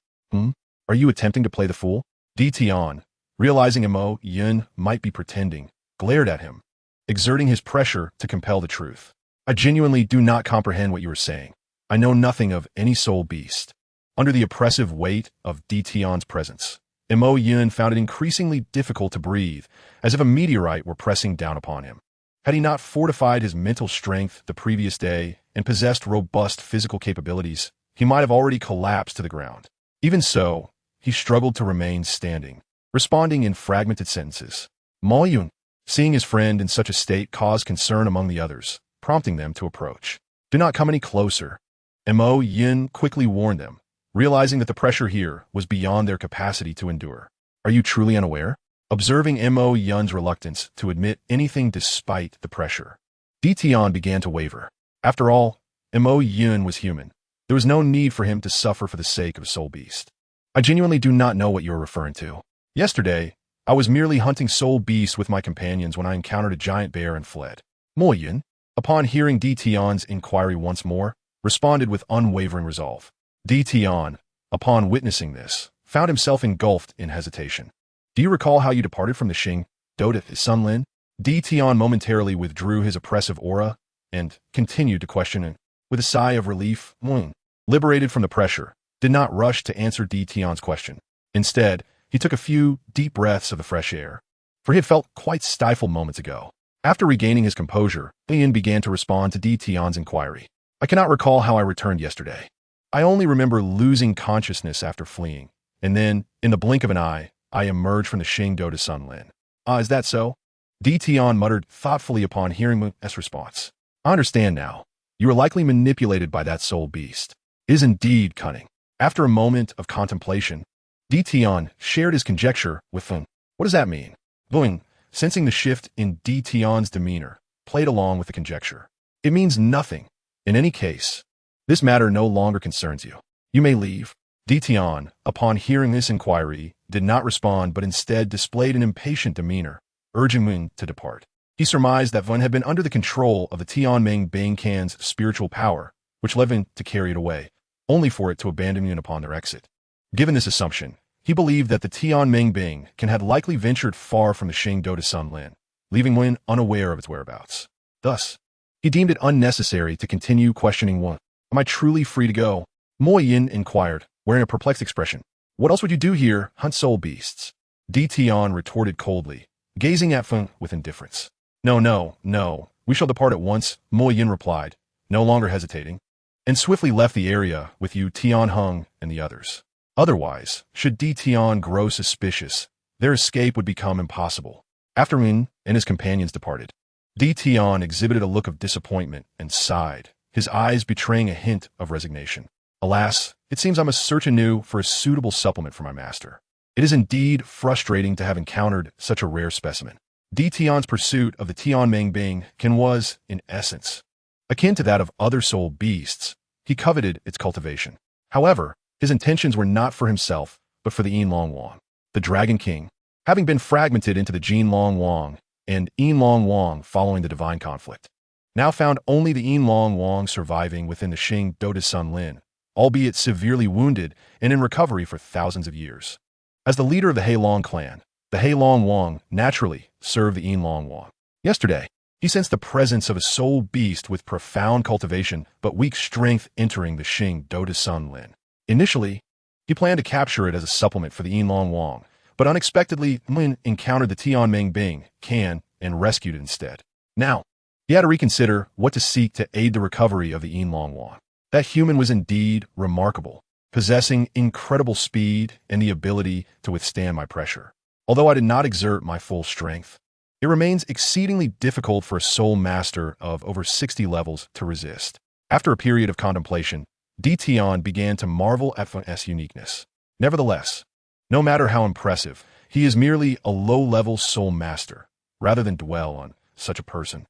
Are you attempting to play the fool? Di Tian, realizing Mo Yun might be pretending, glared at him, exerting his pressure to compel the truth. I genuinely do not comprehend what you are saying. I know nothing of any soul beast. Under the oppressive weight of Di Tian's presence, Mo Yun found it increasingly difficult to breathe, as if a meteorite were pressing down upon him. Had he not fortified his mental strength the previous day and possessed robust physical capabilities, he might have already collapsed to the ground. Even so, he struggled to remain standing, responding in fragmented sentences. Mo Yun, seeing his friend in such a state, caused concern among the others, prompting them to approach. Do not come any closer. Mo Yun quickly warned them, realizing that the pressure here was beyond their capacity to endure. Are you truly unaware? Observing Mo Yun's reluctance to admit anything despite the pressure, Di Tian began to waver. After all, Mo Yun was human. There was no need for him to suffer for the sake of a soul beast. I genuinely do not know what you are referring to. Yesterday, I was merely hunting soul beasts with my companions when I encountered a giant bear and fled. Mo Yun, upon hearing Di Tian's inquiry once more, responded with unwavering resolve. Di Tian, upon witnessing this, found himself engulfed in hesitation. Do you recall how you departed from the Xing, Douluo Continent? Di Tian momentarily withdrew his oppressive aura and continued to question it. With a sigh of relief, Moon, liberated from the pressure, did not rush to answer Di Tian's question. Instead, he took a few deep breaths of the fresh air, for he had felt quite stifled moments ago. After regaining his composure, Ian began to respond to Di Tian's inquiry. I cannot recall how I returned yesterday. I only remember losing consciousness after fleeing, and then, in the blink of an eye, I emerged from the Xing Douluo Continent. Is that so? Di Tian muttered thoughtfully upon hearing Mu's response. I understand now. You were likely manipulated by that soul beast. It is indeed cunning. After a moment of contemplation, Di Tian shared his conjecture with Feng. What does that mean? Feng, sensing the shift in Di Tian's demeanor, played along with the conjecture. It means nothing. In any case, this matter no longer concerns you. You may leave. Di Tian, upon hearing this inquiry, did not respond but instead displayed an impatient demeanor, urging Mun to depart. He surmised that Wen had been under the control of the Tianming Bangcan's spiritual power, which led Wen to carry it away, only for it to abandon Mun upon their exit. Given this assumption, he believed that the Tianming Bangcan had likely ventured far from the Xing Douluo Continent, leaving Wen unaware of its whereabouts. Thus, he deemed it unnecessary to continue questioning Wen. Am I truly free to go? Mo Yin inquired, wearing a perplexed expression. What else would you do here, hunt soul beasts? Di Tian retorted coldly, gazing at Feng with indifference. No, no, no. We shall depart at once, Mo Yin replied, no longer hesitating, and swiftly left the area with Yu Tianheng and the others. Otherwise, should Di Tian grow suspicious, their escape would become impossible. After Min and his companions departed, Di Tian exhibited a look of disappointment and sighed, his eyes betraying a hint of resignation. Alas, it seems I must search anew for a suitable supplement for my master. It is indeed frustrating to have encountered such a rare specimen. Di Tian's pursuit of the Tianming Bing was, in essence, akin to that of other soul beasts. He coveted its cultivation. However, his intentions were not for himself, but for the Yin Long Wang, the Dragon King, having been fragmented into the Jin Long Wang and Yin Long Wang following the divine conflict. Now found only the Yin Long Wang surviving within the Xing Do Sun Lin, albeit severely wounded and in recovery for thousands of years. As the leader of the Heilong clan, the Heilong Wang naturally served the Yin Long Wang. Yesterday, he sensed the presence of a soul beast with profound cultivation but weak strength entering the Xing Do Sun Lin. Initially, he planned to capture it as a supplement for the Yin Long Wang, but unexpectedly, Lin encountered the Tianming Bing, Can, and rescued it instead. Now, he had to reconsider what to seek to aid the recovery of the Yin Long Wang. That human was indeed remarkable, possessing incredible speed and the ability to withstand my pressure. Although I did not exert my full strength, it remains exceedingly difficult for a soul master of over 60 levels to resist. After a period of contemplation, Di Tian began to marvel at Feng's uniqueness. Nevertheless, no matter how impressive, he is merely a low-level soul master. Rather than dwell on such a person,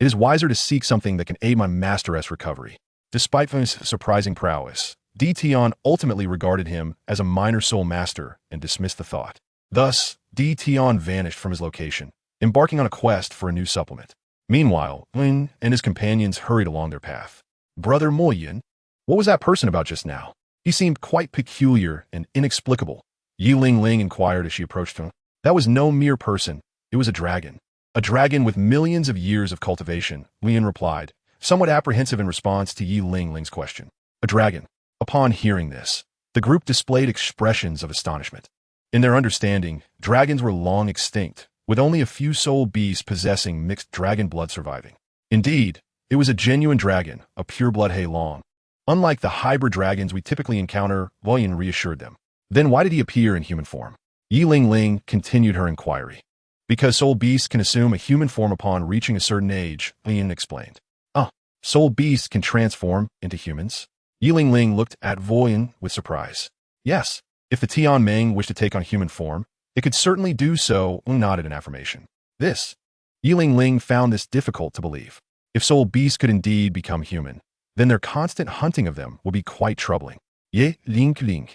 it is wiser to seek something that can aid my master's recovery. Despite Feng's surprising prowess, Di Tian ultimately regarded him as a minor soul master and dismissed the thought. Thus, Di Tian vanished from his location, embarking on a quest for a new supplement. Meanwhile, Lin and his companions hurried along their path. Brother Mo Yin, what was that person about just now? He seemed quite peculiar and inexplicable. Yi Ling Ling inquired as she approached him. That was no mere person, it was a dragon. A dragon with millions of years of cultivation, Lian replied, somewhat apprehensive in response to Yi Ling Ling's question. A dragon. Upon hearing this, the group displayed expressions of astonishment. In their understanding, dragons were long extinct, with only a few soul beasts possessing mixed dragon blood surviving. Indeed, it was a genuine dragon, a pureblood Heilong. Unlike the hybrid dragons we typically encounter, Lian reassured them. Then why did he appear in human form? Yi Ling Ling continued her inquiry. Because soul beasts can assume a human form upon reaching a certain age, Lian explained. Soul beasts can transform into humans? Yi Ling Ling looked at Voyin with surprise. Yes, if the Tianming wished to take on human form, it could certainly do so, nodded in affirmation. Yi Ling Ling found this difficult to believe. If soul beasts could indeed become human, then their constant hunting of them would be quite troubling. Ye Ling Ling.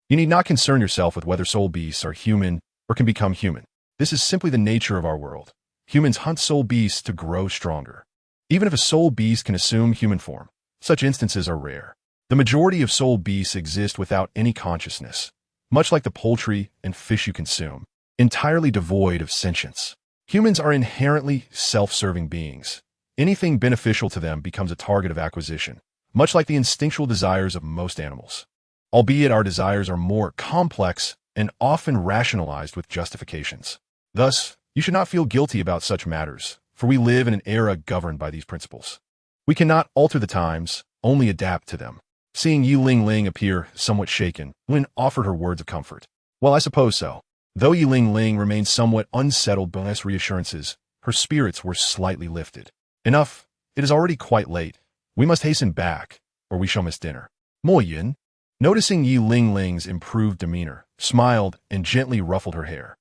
You need not concern yourself with whether soul beasts are human or can become human. This is simply the nature of our world. Humans hunt soul beasts to grow stronger. Even if a soul beast can assume human form, such instances are rare. The majority of soul beasts exist without any consciousness, much like the poultry and fish you consume, entirely devoid of sentience. Humans are inherently self-serving beings. Anything beneficial to them becomes a target of acquisition, much like the instinctual desires of most animals. Albeit our desires are more complex and often rationalized with justifications. Thus, you should not feel guilty about such matters, for we live in an era governed by these principles. We cannot alter the times, only adapt to them. Seeing Yi Ling Ling appear somewhat shaken, Lin offered her words of comfort. Well, I suppose so. Though Yi Ling Ling remained somewhat unsettled by his reassurances, her spirits were slightly lifted. Enough, it is already quite late. We must hasten back, or we shall miss dinner. Mo Yin, noticing Yi Ling Ling's improved demeanor, smiled and gently ruffled her hair.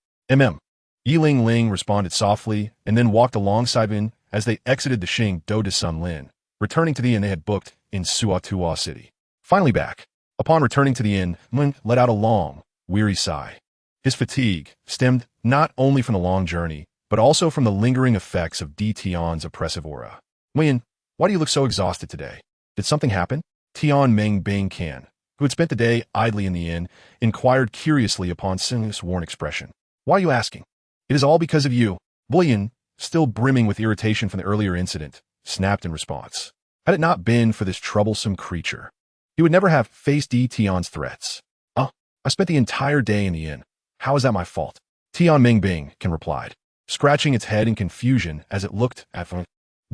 Yi Ling Ling responded softly and then walked alongside Lin as they exited the Xing Do Sun Lin, returning to the inn they had booked in Suatua City. Finally back. Upon returning to the inn, Lin let out a long, weary sigh. His fatigue stemmed not only from the long journey, but also from the lingering effects of Di Tian's oppressive aura. Lin, why do you look so exhausted today? Did something happen? Tianming Bing Can, who had spent the day idly in the inn, inquired curiously upon Sin's worn expression. Why are you asking? It is all because of you. Boyin, still brimming with irritation from the earlier incident, snapped in response. Had it not been for this troublesome creature, He would never have faced Tion's threats. I spent the entire day in the inn. How is that my fault? Tian Mingbing can replied, scratching its head in confusion as it looked at him.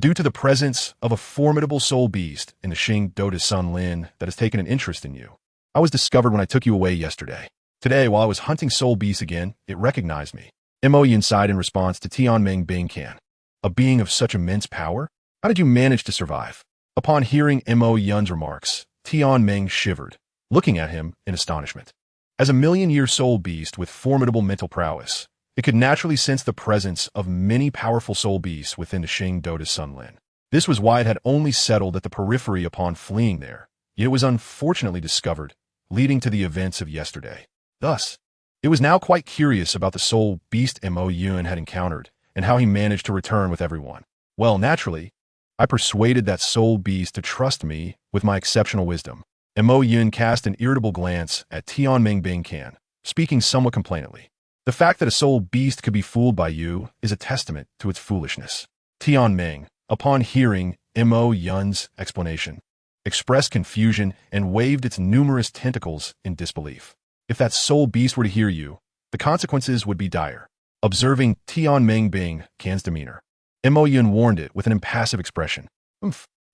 Due to the presence of a formidable soul beast in the Xing Dou de Sun Lin that has taken an interest in you. I was discovered when I took you away yesterday. Today, while I was hunting soul beasts again, it recognized me. Mo Yin sighed in response to Tian Mingbing can. A being of such immense power? How did you manage to survive? Upon hearing Mo Yun's remarks, Tian Ming shivered, looking at him in astonishment. As a million-year soul beast with formidable mental prowess, it could naturally sense the presence of many powerful soul beasts within the Xing Dou de Sun Lin. This was why it had only settled at the periphery upon fleeing there, yet it was unfortunately discovered, leading to the events of yesterday. Thus, it was now quite curious about the soul beast Mo Yun had encountered and how he managed to return with everyone. Well, naturally, I persuaded that soul beast to trust me with my exceptional wisdom. Mo Yun cast an irritable glance at Tian Mingbing Can, speaking somewhat complainingly. The fact that a soul beast could be fooled by you is a testament to its foolishness. Tian Ming, upon hearing Mo Yun's explanation, expressed confusion and waved its numerous tentacles in disbelief. If that soul beast were to hear you, the consequences would be dire. Observing Tian Mingbing Can's demeanor, Mo Yun warned it with an impassive expression.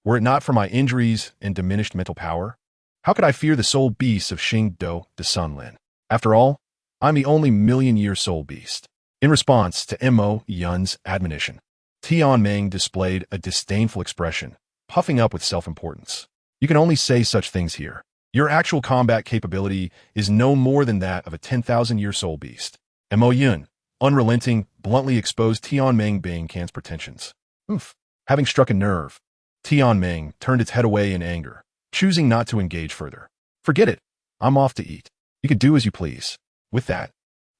Were it not for my injuries and diminished mental power, how could I fear the soul beasts of Xing Dou de Sun Lin? After all, I'm the only million-year soul beast. In response to Mo Yun's admonition, Tian Ming displayed a disdainful expression, puffing up with self-importance. You can only say such things here. Your actual combat capability is no more than that of a 10,000-year soul beast. Mo Yun, unrelenting, bluntly exposed Tian Mingbing Can's pretensions. Having struck a nerve, Tian Ming turned its head away in anger, choosing not to engage further. Forget it. I'm off to eat. You can do as you please. With that,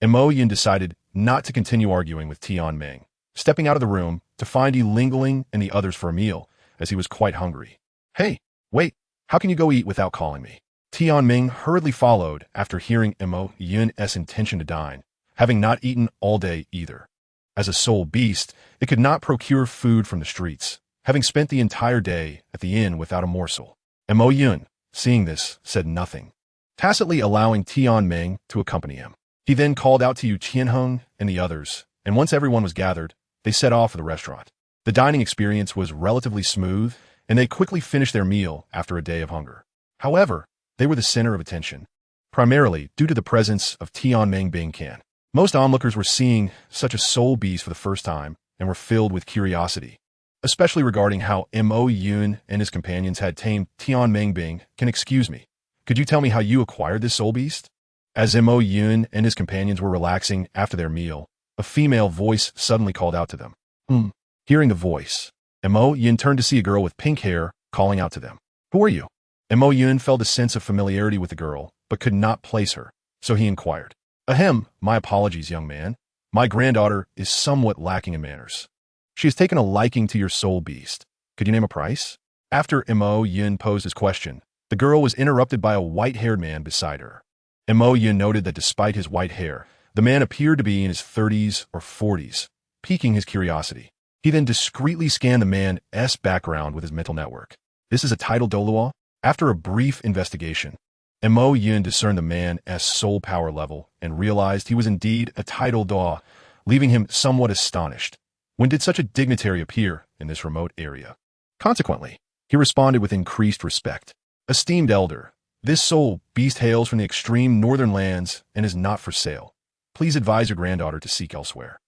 Mo Yin decided not to continue arguing with Tian Ming, stepping out of the room to find Yi Lingling and the others for a meal, as he was quite hungry. Hey, wait, how can you go eat without calling me? Tian Ming hurriedly followed after hearing Mo Yun's intention to dine, having not eaten all day either. As a soul beast, it could not procure food from the streets, having spent the entire day at the inn without a morsel. Mo Yun, seeing this, said nothing, tacitly allowing Tian Ming to accompany him. He then called out to Yu Qianheng and the others, and once everyone was gathered, they set off for the restaurant. The dining experience was relatively smooth, and they quickly finished their meal after a day of hunger. However, they were the center of attention, primarily due to the presence of Tian Mingbing Can. Most onlookers were seeing such a soul beast for the first time and were filled with curiosity, especially regarding how Mo Yun and his companions had tamed Tian Mingbing Can. Excuse me, could you tell me how you acquired this soul beast? As Mo Yun and his companions were relaxing after their meal, a female voice suddenly called out to them. Hearing the voice, Mo Yun turned to see a girl with pink hair calling out to them. Who are you? Mo Yun felt a sense of familiarity with the girl, but could not place her, so he inquired. Ahem, my apologies, young man. My granddaughter is somewhat lacking in manners. She has taken a liking to your soul beast. Could you name a price? After Mo Yun posed his question, the girl was interrupted by a white-haired man beside her. Mo Yun noted that despite his white hair, the man appeared to be in his 30s or 40s, piquing his curiosity. He then discreetly scanned the man's background with his mental network. This is a titled Douluo? After a brief investigation, Mo Yun discerned the man's soul power level and realized he was indeed a titled Douluo, leaving him somewhat astonished. When did such a dignitary appear in this remote area? Consequently, he responded with increased respect. Esteemed elder, this soul beast hails from the extreme northern lands and is not for sale. Please advise your granddaughter to seek elsewhere.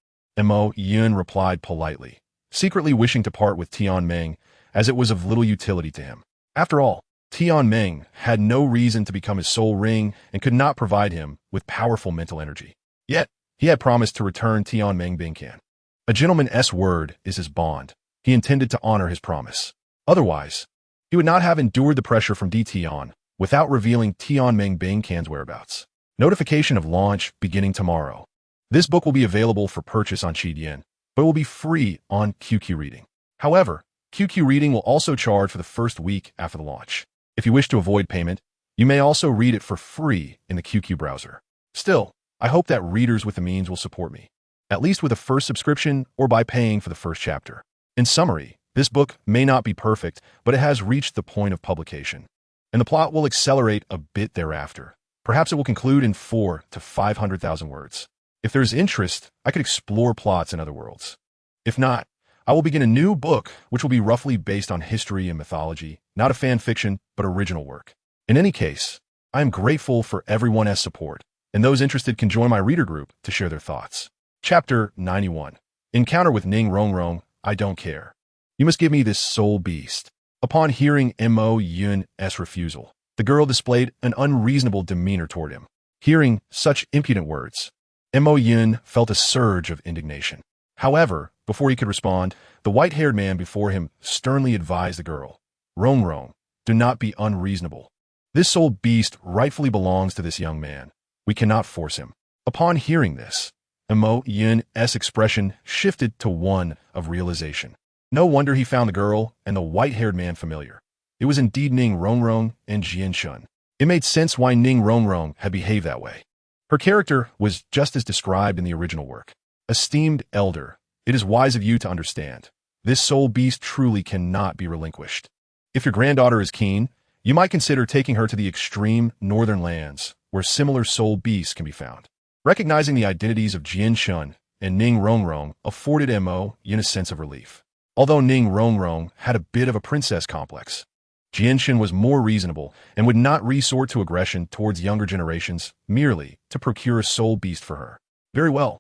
Mo Yun replied politely, secretly wishing to part with Tian Ming, as it was of little utility to him. After all, Tian Ming had no reason to become his soul ring and could not provide him with powerful mental energy. Yet, he had promised to return Tian Mingbing Can. A gentleman's word is his bond. He intended to honor his promise. Otherwise, he would not have endured the pressure from Tian without revealing Tian Mingbing Can's whereabouts. Notification of launch beginning tomorrow. This book will be available for purchase on Qidian, but will be free on QQ Reading. However, QQ Reading will also charge for the first week after the launch. If you wish to avoid payment, you may also read it for free in the QQ browser. Still, I hope that readers with the means will support me, at least with a first subscription or by paying for the first chapter. In summary, this book may not be perfect, but it has reached the point of publication. and the plot will accelerate a bit thereafter. Perhaps it will conclude in 4 to 500,000 words. If there's interest, I could explore plots in other worlds. If not, I will begin a new book which will be roughly based on history and mythology, not a fan fiction, but original work. In any case, I am grateful for everyone's support, and those interested can join my reader group to share their thoughts. Chapter 91. Encounter with Ning Rongrong, I don't care. You must give me this soul beast. Upon hearing Mo Yun's refusal, the girl displayed an unreasonable demeanor toward him. Hearing such impudent words, Mo Yun felt a surge of indignation. However, before he could respond, the white-haired man before him sternly advised the girl, Rongrong, do not be unreasonable. This soul beast rightfully belongs to this young man. We cannot force him. Upon hearing this, Mo Yun's expression shifted to one of realization. No wonder he found the girl and the white-haired man familiar. It was indeed Ning Rongrong and Jian Shun. It made sense why Ning Rongrong had behaved that way. Her character was just as described in the original work. Esteemed elder, it is wise of you to understand. This soul beast truly cannot be relinquished. If your granddaughter is keen, you might consider taking her to the extreme northern lands, where similar soul beasts can be found. Recognizing the identities of Jian Shun and Ning Rongrong afforded Mo Yun a sense of relief. Although Ning Rongrong had a bit of a princess complex, Jian Shun was more reasonable and would not resort to aggression towards younger generations merely to procure a soul beast for her. Very well.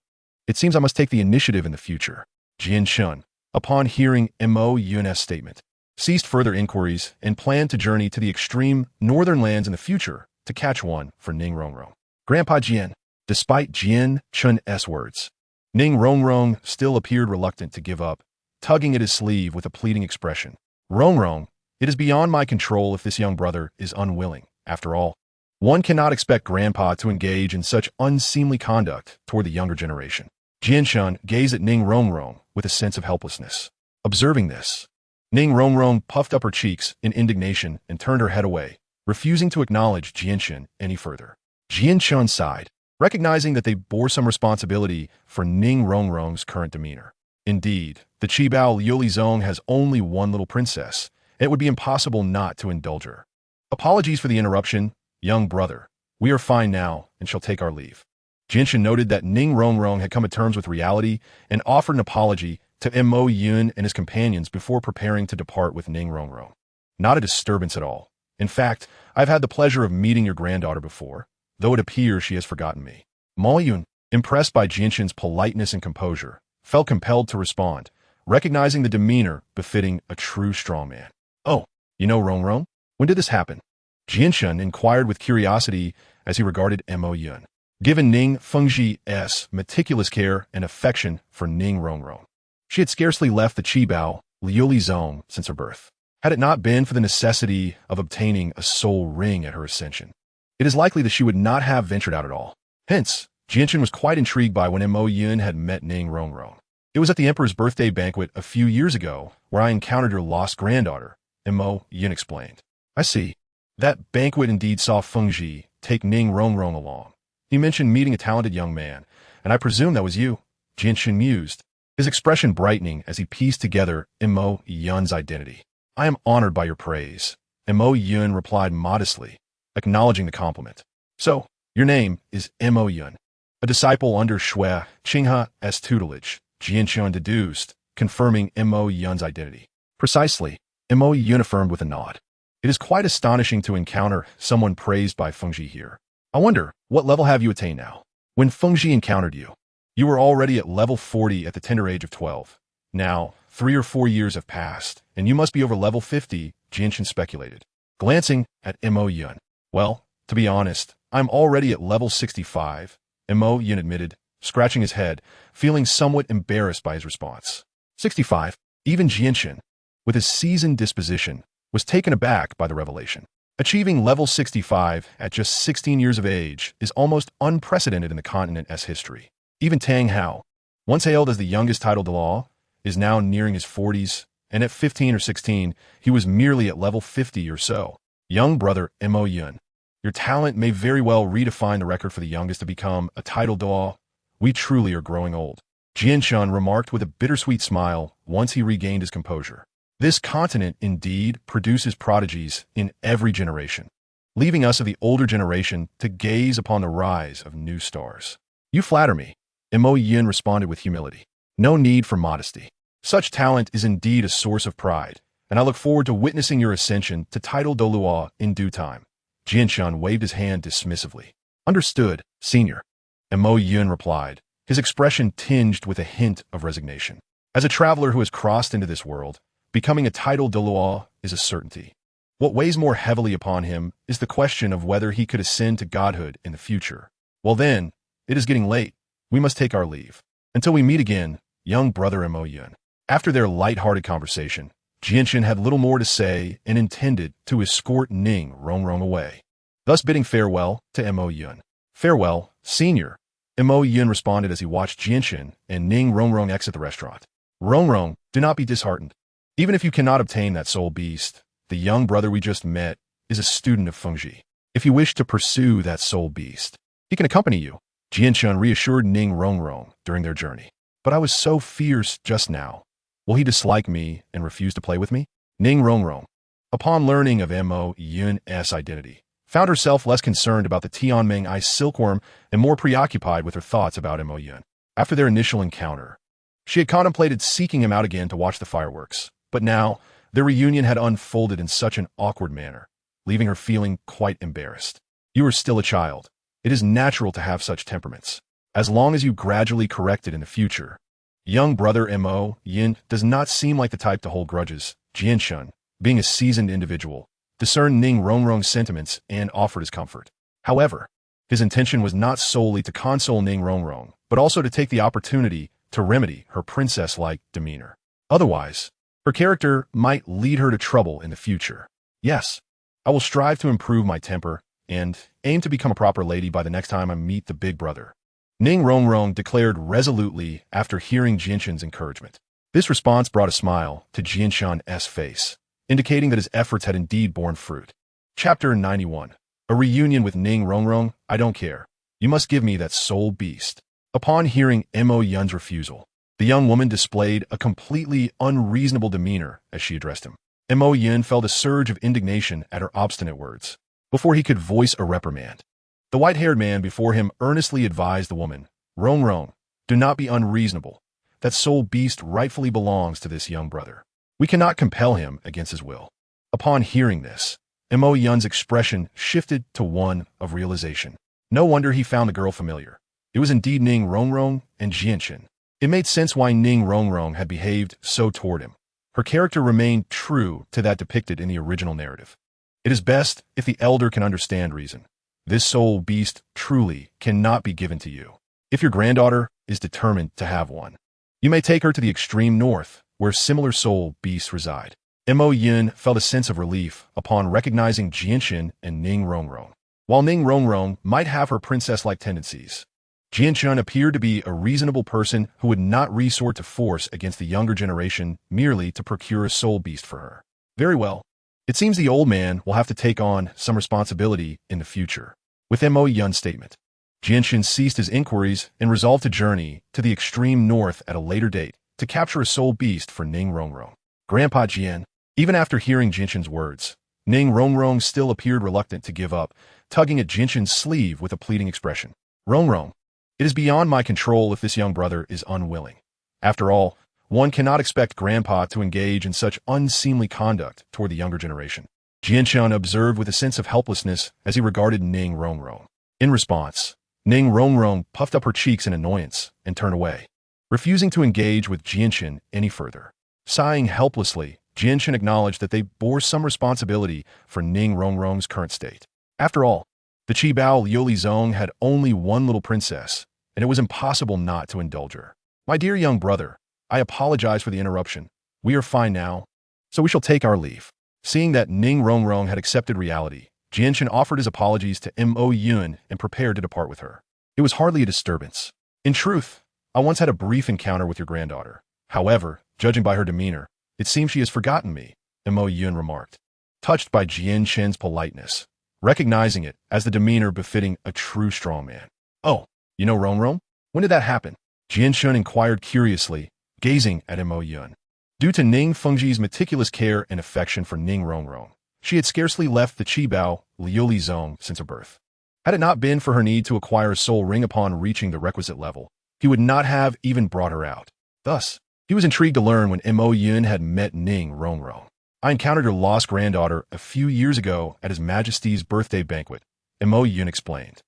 It seems I must take the initiative in the future. Jian Shun, upon hearing Mo Yun's statement, ceased further inquiries and planned to journey to the extreme northern lands in the future to catch one for Ning Rongrong. Grandpa Jian. Despite Jian Shun's words, Ning Rongrong still appeared reluctant to give up, tugging at his sleeve with a pleading expression. Rongrong, it is beyond my control if this young brother is unwilling. After all, one cannot expect Grandpa to engage in such unseemly conduct toward the younger generation. Jian Shun gazed at Ning Rongrong with a sense of helplessness. Observing this, Ning Rongrong puffed up her cheeks in indignation and turned her head away, refusing to acknowledge Jian Shun any further. Jian Shun sighed, recognizing that they bore some responsibility for Ning Rongrong's current demeanor. Indeed, the Qibao Liulizong has only one little princess, and it would be impossible not to indulge her. Apologies for the interruption, young brother. We are fine now and shall take our leave. Jinshin noted that Ning Rongrong had come to terms with reality and offered an apology to Mo Yun and his companions before preparing to depart with Ning Rongrong. Not a disturbance at all. In fact, I've had the pleasure of meeting your granddaughter before, though it appears she has forgotten me. Mo Yun, impressed by Jinshin's politeness and composure, felt compelled to respond, recognizing the demeanor befitting a true strongman. Oh, you know Rongrong? When did this happen? Jinshin inquired with curiosity as he regarded Mo Yun. Given Ning Fengji's meticulous care and affection for Ning Rongrong, she had scarcely left the Qibao Liulizong since her birth. Had it not been for the necessity of obtaining a soul ring at her ascension, it is likely that she would not have ventured out at all. Hence, Jinshin was quite intrigued by when Mo Yun had met Ning Rongrong. It was at the Emperor's birthday banquet a few years ago where I encountered your lost granddaughter, Mo Yun explained. I see. That banquet indeed saw Fengji take Ning Rongrong along. He mentioned meeting a talented young man, and I presume that was you. Jinshin mused, his expression brightening as he pieced together Mo Yun's identity. I am honored by your praise. Mo Yun replied modestly, acknowledging the compliment. So, your name is Mo Yun, a disciple under Shui Qinghe's tutelage, Jinshin deduced, confirming Mo Yun's identity. Precisely, Mo Yun affirmed with a nod. It is quite astonishing to encounter someone praised by Fengji here. I wonder, what level have you attained now? When Fengji encountered you, you were already at level 40 at the tender age of 12. Now, 3 or 4 years have passed, and you must be over level 50, Jinshin speculated, glancing at Mo Yun. Well, to be honest, I'm already at level 65, Mo Yun admitted, scratching his head, feeling somewhat embarrassed by his response. 65, even Jinshin, with his seasoned disposition, was taken aback by the revelation. Achieving level 65 at just 16 years of age is almost unprecedented in the continent's history. Even Tang Hao, once hailed as the youngest titled law, is now nearing his 40s, and at 15 or 16, he was merely at level 50 or so. Young brother Mo Yun, your talent may very well redefine the record for the youngest to become a titled law. We truly are growing old. Jinshin remarked with a bittersweet smile once he regained his composure. This continent indeed produces prodigies in every generation, leaving us of the older generation to gaze upon the rise of new stars. You flatter me, Mo Yin responded with humility. No need for modesty. Such talent is indeed a source of pride, and I look forward to witnessing your ascension to title Douluo in due time. Jianshan waved his hand dismissively. Understood, senior. Mo Yin replied, his expression tinged with a hint of resignation. As a traveler who has crossed into this world, becoming a titled Douluo is a certainty. What weighs more heavily upon him is the question of whether he could ascend to godhood in the future. Well then, it is getting late. We must take our leave. Until we meet again, young brother Mo Yin. After their light-hearted conversation, Jianshan had little more to say and intended to escort Ning Rongrong away, thus bidding farewell to Mo Yin. Farewell, senior, Mo Yin responded as he watched Jianshan and Ning Rongrong exit the restaurant. Rongrong, do not be disheartened. Even if you cannot obtain that soul beast, the young brother we just met is a student of Fengji. If you wish to pursue that soul beast, he can accompany you. Jianshan reassured Ning Rongrong during their journey. But I was so fierce just now. Will he dislike me and refuse to play with me? Ning Rongrong, upon learning of Mo Yun's identity, found herself less concerned about the Tianming ice silkworm and more preoccupied with her thoughts about Mo Yun. After their initial encounter, she had contemplated seeking him out again to watch the fireworks, but now their reunion had unfolded in such an awkward manner, leaving her feeling quite embarrassed. You are still a child. It is natural to have such temperaments, as long as you gradually correct it in the future. Young brother Mo Yin does not seem like the type to hold grudges. Jianshan, being a seasoned individual, discerned Ning Rongrong's sentiments and offered his comfort. However, his intention was not solely to console Ning Rongrong, but also to take the opportunity to remedy her princess-like demeanor. Otherwise, her character might lead her to trouble in the future. Yes, I will strive to improve my temper and aim to become a proper lady by the next time I meet the big brother, Ning Rongrong declared resolutely after hearing Jianshan's encouragement. This response brought a smile to Jianshan's face, indicating that his efforts had indeed borne fruit. Chapter 91. A reunion with Ning Rongrong. I don't care. You must give me that soul beast. Upon hearing Mo Yun's refusal, the young woman displayed a completely unreasonable demeanor as she addressed him. Mo Yun felt a surge of indignation at her obstinate words. Before he could voice a reprimand, the white-haired man before him earnestly advised the woman, Rongrong, do not be unreasonable. That soul beast rightfully belongs to this young brother. We cannot compel him against his will. Upon hearing this, Mo Yun's expression shifted to one of realization. No wonder he found the girl familiar. It was indeed Ning Rongrong and Jianshan. It made sense why Ning Rongrong had behaved so toward him. Her character remained true to that depicted in the original narrative. It is best if the elder can understand reason. This soul beast truly cannot be given to you. If your granddaughter is determined to have one, you may take her to the extreme north, where similar soul beasts reside. Mo Yun felt a sense of relief upon recognizing Jianshan and Ning Rongrong. While Ning Rongrong might have her princess-like tendencies, Jianshan appeared to be a reasonable person who would not resort to force against the younger generation merely to procure a soul beast for her. Very well. It seems the old man will have to take on some responsibility in the future. With Mo Yun's statement, Jianshan ceased his inquiries and resolved to journey to the extreme north at a later date to capture a soul beast for Ning Rongrong. Grandpa Jian, even after hearing Jianshan's words, Ning Rongrong still appeared reluctant to give up, tugging at Jianshan's sleeve with a pleading expression. Rongrong, it is beyond my control if this young brother is unwilling. After all, one cannot expect Grandpa to engage in such unseemly conduct toward the younger generation. Jianshan observed with a sense of helplessness as he regarded Ning Rongrong. In response, Ning Rongrong puffed up her cheeks in annoyance and turned away, refusing to engage with Jianshan any further. Sighing helplessly, Jianshan acknowledged that they bore some responsibility for Ning Rongrong's current state. After all, the Qibao Liulizong had only one little princess, and it was impossible not to indulge her. My dear young brother, I apologize for the interruption. We are fine now, so we shall take our leave. Seeing that Ning Rongrong had accepted reality, Jianshan offered his apologies to Mo Yun and prepared to depart with her. It was hardly a disturbance. In truth, I once had a brief encounter with your granddaughter. However, judging by her demeanor, it seems she has forgotten me, Mo Yun remarked, touched by Jianshan's politeness, recognizing it as the demeanor befitting a true strongman. Oh, you know Rongrong? When did that happen? Jianshan inquired curiously, gazing at Mo Yun. Due to Ning Fengji's meticulous care and affection for Ning Rongrong, she had scarcely left the Qibao Liuli zone since her birth. Had it not been for her need to acquire a soul ring upon reaching the requisite level, he would not have even brought her out. Thus, he was intrigued to learn when Mo Yun had met Ning Rongrong. I encountered your lost granddaughter a few years ago at His Majesty's birthday banquet, Mo Yun explained.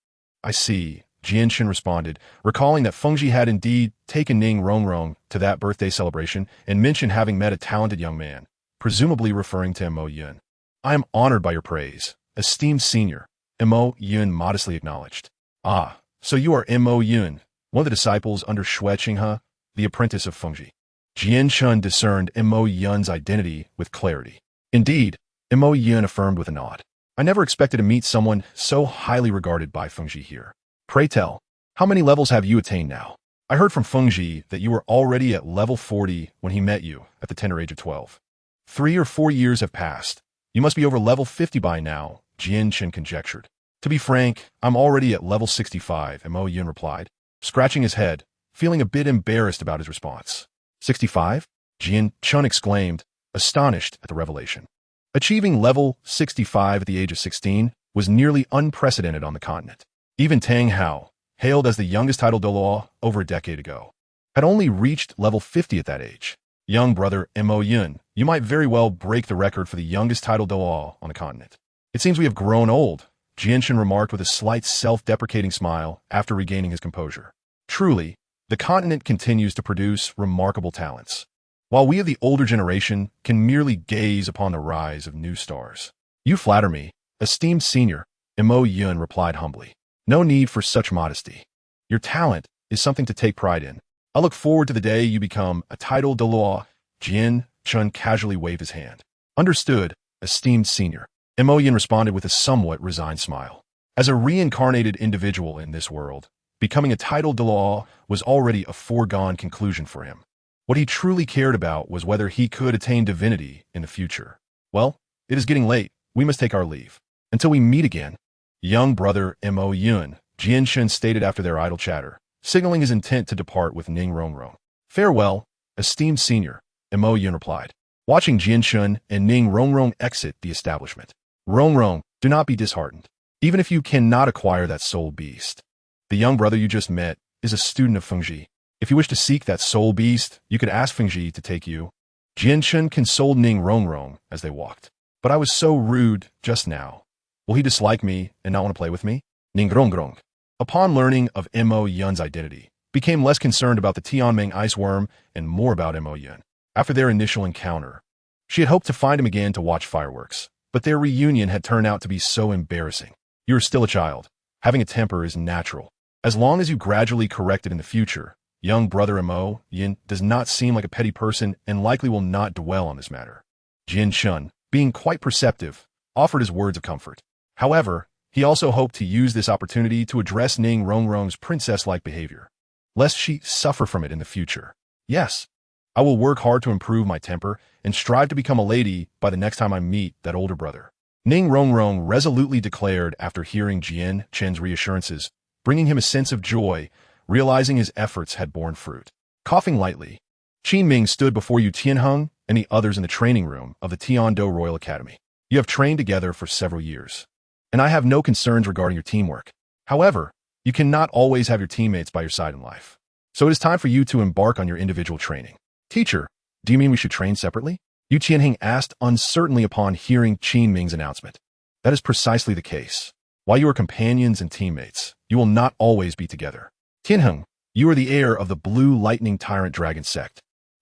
I see, Jianshan responded, recalling that Fengji had indeed taken Ning Rongrong to that birthday celebration and mentioned having met a talented young man, presumably referring to Mo Yun. I am honored by your praise, esteemed senior, Mo Yun modestly acknowledged. Ah, so you are Mo Yun, one of the disciples under Xue Qinghe, the apprentice of Fengji. Jianshan discerned Mo Yun's identity with clarity. Indeed, Mo Yun affirmed with a nod. I never expected to meet someone so highly regarded by Fengji here. Pray tell, how many levels have you attained now? I heard from Fengji that you were already at level 40 when he met you at the tender age of 12. 3 or 4 years have passed. You must be over level 50 by now, Jianshan conjectured. To be frank, I'm already at level 65, Mo Yun replied, scratching his head, feeling a bit embarrassed about his response. 65? Jianshan exclaimed, astonished at the revelation. Achieving level 65 at the age of 16 was nearly unprecedented on the continent. Even Tang Hao, hailed as the youngest title Douluo over a decade ago, had only reached level 50 at that age. Young brother Mo Yun, you might very well break the record for the youngest title Douluo on the continent. It seems we have grown old, Jianshan remarked with a slight self-deprecating smile after regaining his composure. Truly, the continent continues to produce remarkable talents, while we of the older generation can merely gaze upon the rise of new stars. You flatter me, esteemed senior, Mo Yun replied humbly. No need for such modesty. Your talent is something to take pride in. I look forward to the day you become a title Douluo. Jianshan casually waved his hand. Understood, esteemed senior. Mo Yun responded with a somewhat resigned smile. As a reincarnated individual in this world, becoming a title Douluo was already a foregone conclusion for him. What he truly cared about was whether he could attain divinity in the future. Well, it is getting late. We must take our leave. Until we meet again. Young brother Mo Yun, Jianshan stated after their idle chatter, signaling his intent to depart with Ning Rongrong. Farewell, esteemed senior, Mo Yun replied, watching Jianshan and Ning Rongrong exit the establishment. Rongrong, do not be disheartened. Even if you cannot acquire that soul beast. The young brother you just met is a student of Fengji. If you wish to seek that soul beast, you could ask Fengji to take you. Jianshan consoled Ning Rongrong as they walked. But I was so rude just now. Will he dislike me and not want to play with me? Ning Rongrong, upon learning of Mo Yun's identity, became less concerned about the Tianming ice worm and more about Mo Yun. After their initial encounter, she had hoped to find him again to watch fireworks, but their reunion had turned out to be so embarrassing. You are still a child. Having a temper is natural. As long as you gradually correct it in the future, young brother Mo Yun does not seem like a petty person and likely will not dwell on this matter. Jianshan, being quite perceptive, offered his words of comfort. However, he also hoped to use this opportunity to address Ning Rongrong's princess-like behavior, lest she suffer from it in the future. Yes, I will work hard to improve my temper and strive to become a lady by the next time I meet that older brother. Ning Rongrong resolutely declared after hearing Jianshan's reassurances, bringing him a sense of joy, realizing his efforts had borne fruit. Coughing lightly, Qin Ming stood before Yu Tianheng and the others in the training room of the Tiando Royal Academy. You have trained together for several years, and I have no concerns regarding your teamwork. However, you cannot always have your teammates by your side in life. So it is time for you to embark on your individual training. Teacher, do you mean we should train separately? Yu Tianheng asked uncertainly upon hearing Qin Ming's announcement. That is precisely the case. While you are companions and teammates, you will not always be together. Tianheng, you are the heir of the Blue Lightning Tyrant Dragon sect.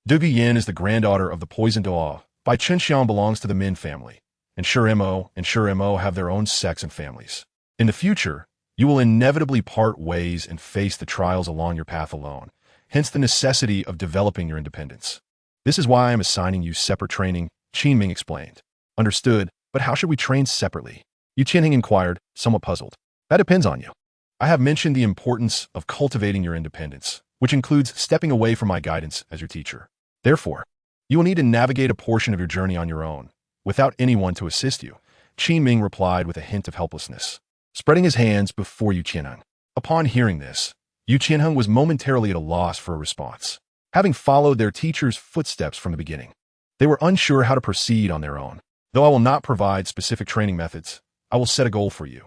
Du Guiyin is the granddaughter of the Poison Doa. Bai Chenxiang belongs to the Min family, and Sure Mo have their own sects and families. In the future, you will inevitably part ways and face the trials along your path alone, hence the necessity of developing your independence. This is why I am assigning you separate training, Qin Ming explained. Understood, but how should we train separately? Yu Tianheng inquired, somewhat puzzled. That depends on you. I have mentioned the importance of cultivating your independence, which includes stepping away from my guidance as your teacher. Therefore, you will need to navigate a portion of your journey on your own, without anyone to assist you, Qin Ming replied with a hint of helplessness, spreading his hands before Yu Tianheng. Upon hearing this, Yu Tianheng was momentarily at a loss for a response, having followed their teacher's footsteps from the beginning. They were unsure how to proceed on their own. Though I will not provide specific training methods, I will set a goal for you.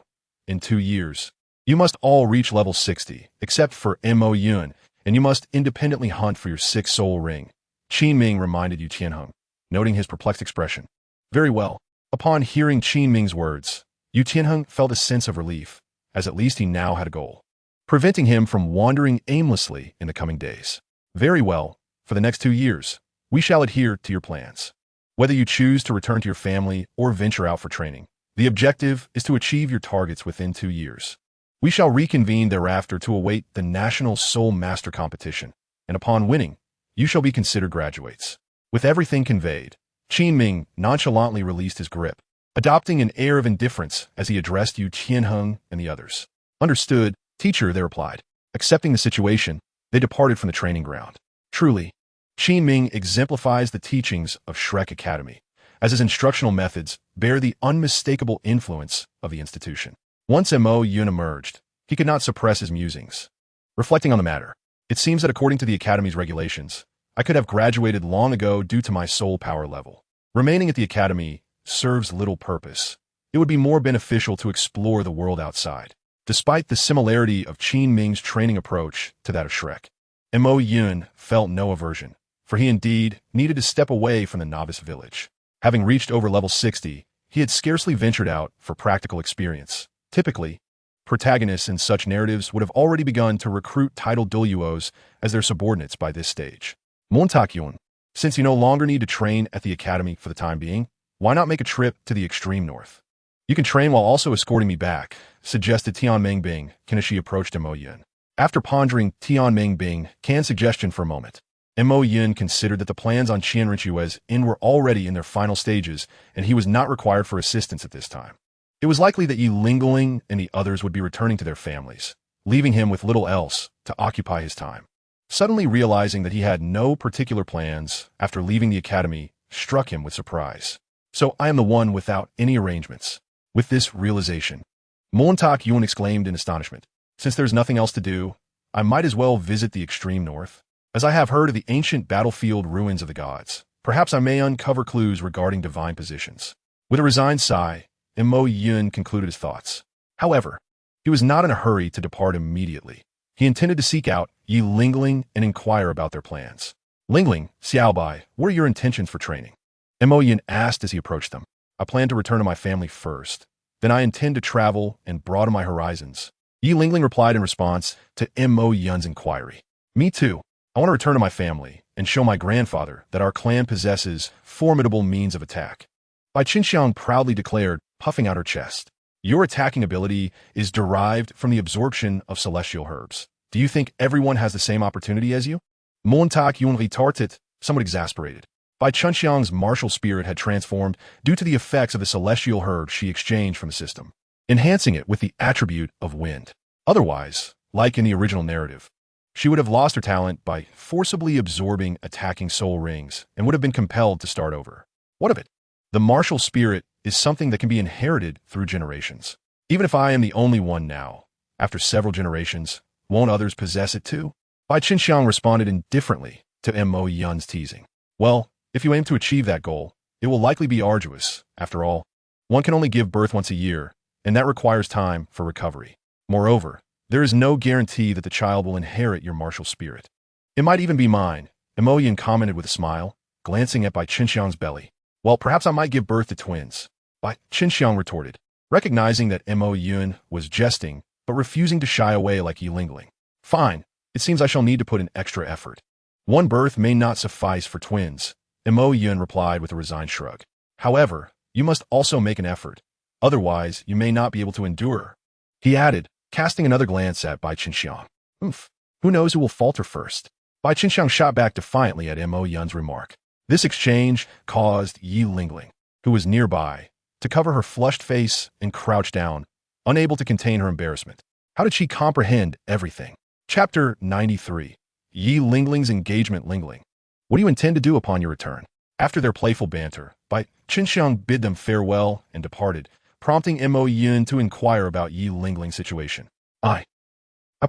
In 2 years, you must all reach level 60, except for Mo Yun, and you must independently hunt for your 6th soul ring. Qin Ming reminded Yu Tianheng, noting his perplexed expression. Very well. Upon hearing Qin Ming's words, Yu Tianheng felt a sense of relief, as at least he now had a goal, preventing him from wandering aimlessly in the coming days. Very well. For the next 2 years, we shall adhere to your plans. Whether you choose to return to your family or venture out for training, the objective is to achieve your targets within 2 years. We shall reconvene thereafter to await the National Soul Master Competition, and upon winning, you shall be considered graduates. With everything conveyed, Qin Ming nonchalantly released his grip, adopting an air of indifference as he addressed Yu Tianheng and the others. Understood, teacher, they replied. Accepting the situation, they departed from the training ground. Truly, Qin Ming exemplifies the teachings of Shrek Academy, as his instructional methods bear the unmistakable influence of the institution. Once Mo Yun emerged, he could not suppress his musings. Reflecting on the matter, it seems that according to the Academy's regulations, I could have graduated long ago due to my soul power level. Remaining at the Academy serves little purpose. It would be more beneficial to explore the world outside. Despite the similarity of Qin Ming's training approach to that of Shrek, Mo Yun felt no aversion, for he indeed needed to step away from the novice village. Having reached over level 60, he had scarcely ventured out for practical experience. Typically, protagonists in such narratives would have already begun to recruit titled Douluos as their subordinates by this stage. Montakyun, since you no longer need to train at the academy for the time being, why not make a trip to the extreme north? You can train while also escorting me back, suggested Tian Mengbing as she approached Mo Yun. After pondering Tian Mengbing Can's suggestion for a moment, Mo Yun considered that the plans on Qianrenchue's inn were already in their final stages, and he was not required for assistance at this time. It was likely that Yi Lingling and the others would be returning to their families, leaving him with little else to occupy his time. Suddenly realizing that he had no particular plans after leaving the academy struck him with surprise. So I am the one without any arrangements. With this realization, Montak Yun exclaimed in astonishment. Since there's nothing else to do, I might as well visit the extreme north. As I have heard of the ancient battlefield ruins of the gods, perhaps I may uncover clues regarding divine positions. With a resigned sigh, Mo Yun concluded his thoughts. However, he was not in a hurry to depart immediately. He intended to seek out Yi Lingling and inquire about their plans. Lingling, Xiaobai, what are your intentions for training? Mo Yun asked as he approached them. I plan to return to my family first. Then I intend to travel and broaden my horizons. Yi Lingling replied in response to Mo Yun's inquiry. Me too. I want to return to my family and show my grandfather that our clan possesses formidable means of attack. Bai Qinxiang proudly declared, puffing out her chest. Your attacking ability is derived from the absorption of celestial herbs. Do you think everyone has the same opportunity as you? Montak Yun retorted, somewhat exasperated. Bai Qinxiang's martial spirit had transformed due to the effects of the celestial herb she exchanged from the system, enhancing it with the attribute of wind. Otherwise, like in the original narrative, she would have lost her talent by forcibly absorbing attacking soul rings and would have been compelled to start over. What of it? The martial spirit is something that can be inherited through generations. Even if I am the only one now, after several generations, won't others possess it too? Bai Qinxiang responded indifferently to Mo Yun's teasing. Well, if you aim to achieve that goal, it will likely be arduous. After all, one can only give birth once a year, and that requires time for recovery. Moreover, there is no guarantee that the child will inherit your martial spirit. It might even be mine, Mo Yun commented with a smile, glancing at Bai Qinxiang's belly. Well, perhaps I might give birth to twins. Bai Qinxiang retorted, recognizing that Mo Yun was jesting, but refusing to shy away like Yi Lingling. Fine, it seems I shall need to put in extra effort. One birth may not suffice for twins, Mo Yun replied with a resigned shrug. However, you must also make an effort. Otherwise, you may not be able to endure. He added, casting another glance at Bai Qinxiang. Who knows who will falter first? Bai Qinxiang shot back defiantly at Mo Yun's remark. This exchange caused Yi Lingling, who was nearby, to cover her flushed face and crouch down, unable to contain her embarrassment. How did she comprehend everything? Chapter 93. Yi Lingling's engagement. Lingling, what do you intend to do upon your return? After their playful banter, Bai Qinxiang bid them farewell and departed, prompting Mo Yun to inquire about Yi Lingling's situation. I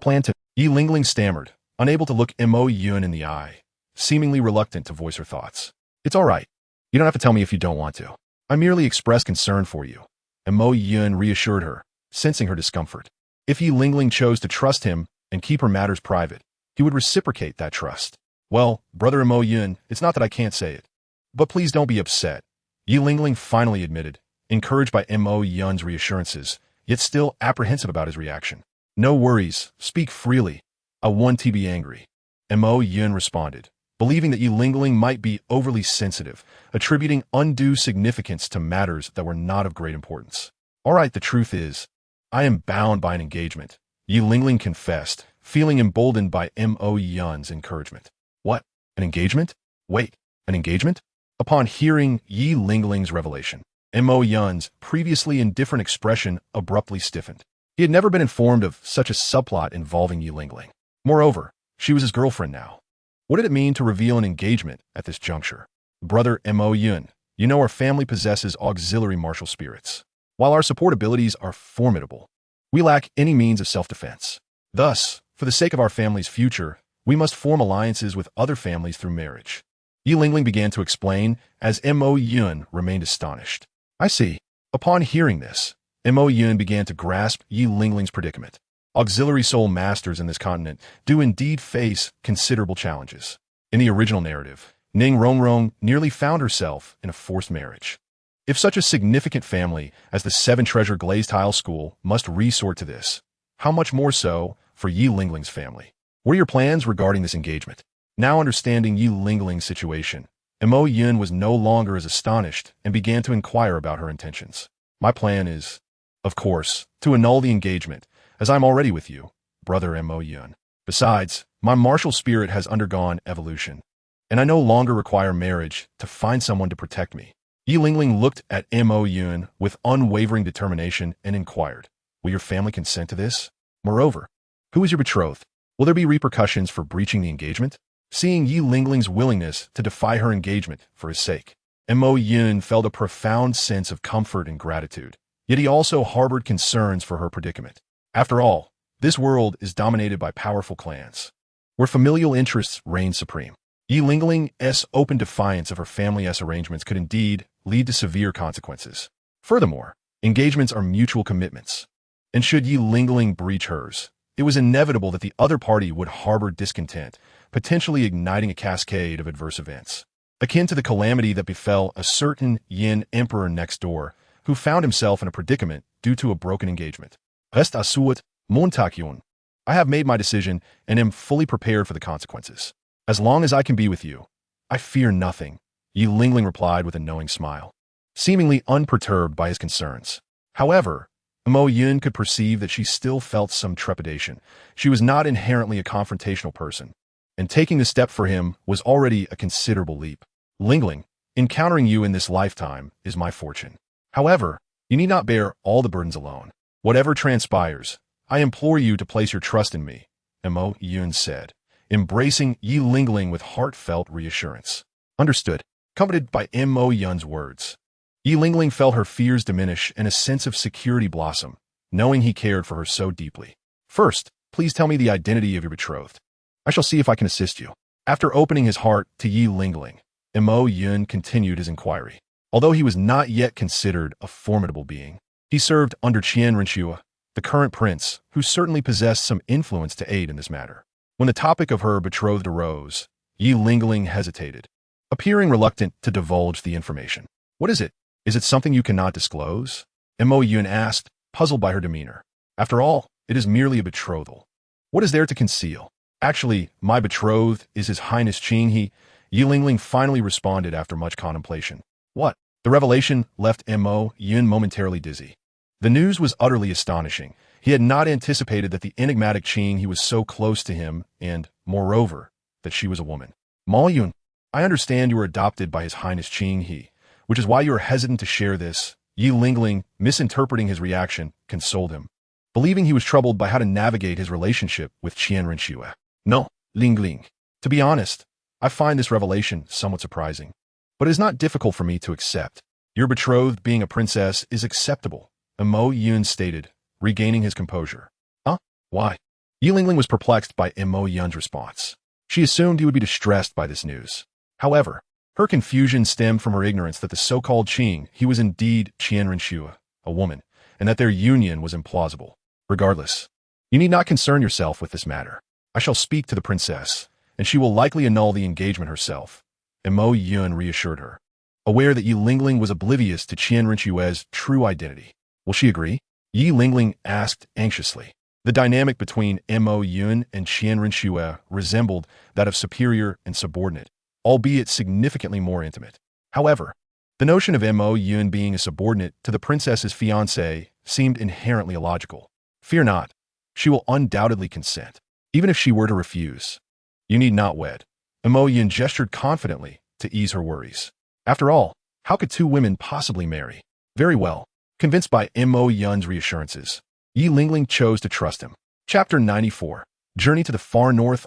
plan to... Yi Lingling stammered, unable to look Mo Yun in the eye, seemingly reluctant to voice her thoughts. It's all right. You don't have to tell me if you don't want to. I merely expressed concern for you. And Mo Yun reassured her, sensing her discomfort. If Yi Lingling chose to trust him and keep her matters private, he would reciprocate that trust. Well, brother Mo Yun, it's not that I can't say it. But please don't be upset. Yi Lingling finally admitted, encouraged by Mo Yun's reassurances, yet still apprehensive about his reaction. No worries, speak freely. I want to be angry. Mo Yun responded, believing that Yi Lingling might be overly sensitive, attributing undue significance to matters that were not of great importance. All right, the truth is, I am bound by an engagement, Yi Lingling confessed, feeling emboldened by Mo Yun's encouragement. What? An engagement? Wait, an engagement? Upon hearing Yi Lingling's revelation, Mo Yun's previously indifferent expression abruptly stiffened. He had never been informed of such a subplot involving Yi Lingling. Moreover, she was his girlfriend now. What did it mean to reveal an engagement at this juncture? Brother Mo Yun, you know our family possesses auxiliary martial spirits. While our support abilities are formidable, we lack any means of self-defense. Thus, for the sake of our family's future, we must form alliances with other families through marriage. Yi Lingling began to explain as Mo Yun remained astonished. I see. Upon hearing this, Mo Yun began to grasp Yi Lingling's predicament. Auxiliary soul masters in this continent do indeed face considerable challenges. In the original narrative, Ning Rongrong nearly found herself in a forced marriage. If such a significant family as the Seven Treasure Glazed Tile School must resort to this, how much more so for Yi Lingling's family? What are your plans regarding this engagement? Now understanding Yi Lingling's situation, Mo Yun was no longer as astonished and began to inquire about her intentions. My plan is, of course, to annul the engagement, as I'm already with you, brother Mo Yun. Besides, my martial spirit has undergone evolution, and I no longer require marriage to find someone to protect me. Yi Lingling looked at Mo Yun with unwavering determination and inquired, will your family consent to this? Moreover, who is your betrothed? Will there be repercussions for breaching the engagement? Seeing Yi Lingling's willingness to defy her engagement for his sake, Mo Yun felt a profound sense of comfort and gratitude, yet he also harbored concerns for her predicament. After all, this world is dominated by powerful clans, where familial interests reign supreme. Yi Lingling's open defiance of her family's arrangements could indeed lead to severe consequences. Furthermore, engagements are mutual commitments, and should Yi Lingling breach hers, it was inevitable that the other party would harbor discontent, potentially igniting a cascade of adverse events, akin to the calamity that befell a certain Yin emperor next door, who found himself in a predicament due to a broken engagement. Rest asuot, Montakyun. I have made my decision and am fully prepared for the consequences. As long as I can be with you, I fear nothing, Yi Lingling replied with a knowing smile, seemingly unperturbed by his concerns. However, Mo Yun could perceive that she still felt some trepidation. She was not inherently a confrontational person, and taking the step for him was already a considerable leap. Lingling, encountering you in this lifetime is my fortune. However, you need not bear all the burdens alone. Whatever transpires, I implore you to place your trust in me, Mo Yun said, embracing Yi Lingling with heartfelt reassurance. Understood. Comforted by Mo Yun's words, Yi Lingling felt her fears diminish and a sense of security blossom, knowing he cared for her so deeply. First, please tell me the identity of your betrothed. I shall see if I can assist you. After opening his heart to Yi Lingling, Mo Yun continued his inquiry. Although he was not yet considered a formidable being, he served under Qian Renxue, the current prince, who certainly possessed some influence to aid in this matter. When the topic of her betrothed arose, Yi Lingling hesitated, appearing reluctant to divulge the information. What is it? Is it something you cannot disclose? Mo Yun asked, puzzled by her demeanor. After all, it is merely a betrothal. What is there to conceal? Actually, my betrothed is His Highness Qing He, Yi Lingling finally responded after much contemplation. What? The revelation left Mo Yun momentarily dizzy. The news was utterly astonishing. He had not anticipated that the enigmatic Qing He was so close to him and, moreover, that she was a woman. Mo Yun, I understand you were adopted by His Highness Qing He, which is why you are hesitant to share this. Yi Lingling, misinterpreting his reaction, consoled him, believing he was troubled by how to navigate his relationship with Qian Renxue. No, Lingling. To be honest, I find this revelation somewhat surprising, but it is not difficult for me to accept. Your betrothed being a princess is acceptable, Mo Yun stated, regaining his composure. Huh? Why? Yi Lingling was perplexed by Mo Yun's response. She assumed he would be distressed by this news. However, Her confusion stemmed from her ignorance that the so-called Qing he was indeed Qian Renshua, a woman, and that their union was implausible. Regardless, you need not concern yourself with this matter. I shall speak to the princess, and she will likely annul the engagement herself, Mo Yun reassured her, aware that Yi Lingling was oblivious to Qian Renshua's true identity. Will she agree? Yi Lingling asked anxiously. The dynamic between Mo Yun and Qian Renshua resembled that of superior and subordinate, albeit significantly more intimate. However, the notion of Mo Yun being a subordinate to the princess's fiancé seemed inherently illogical. Fear not, she will undoubtedly consent, even if she were to refuse. You need not wed. Mo Yun gestured confidently to ease her worries. After all, how could two women possibly marry? Very well. Convinced by Mo Yun's reassurances, Yi Lingling chose to trust him. Chapter 94. Journey to the Far North.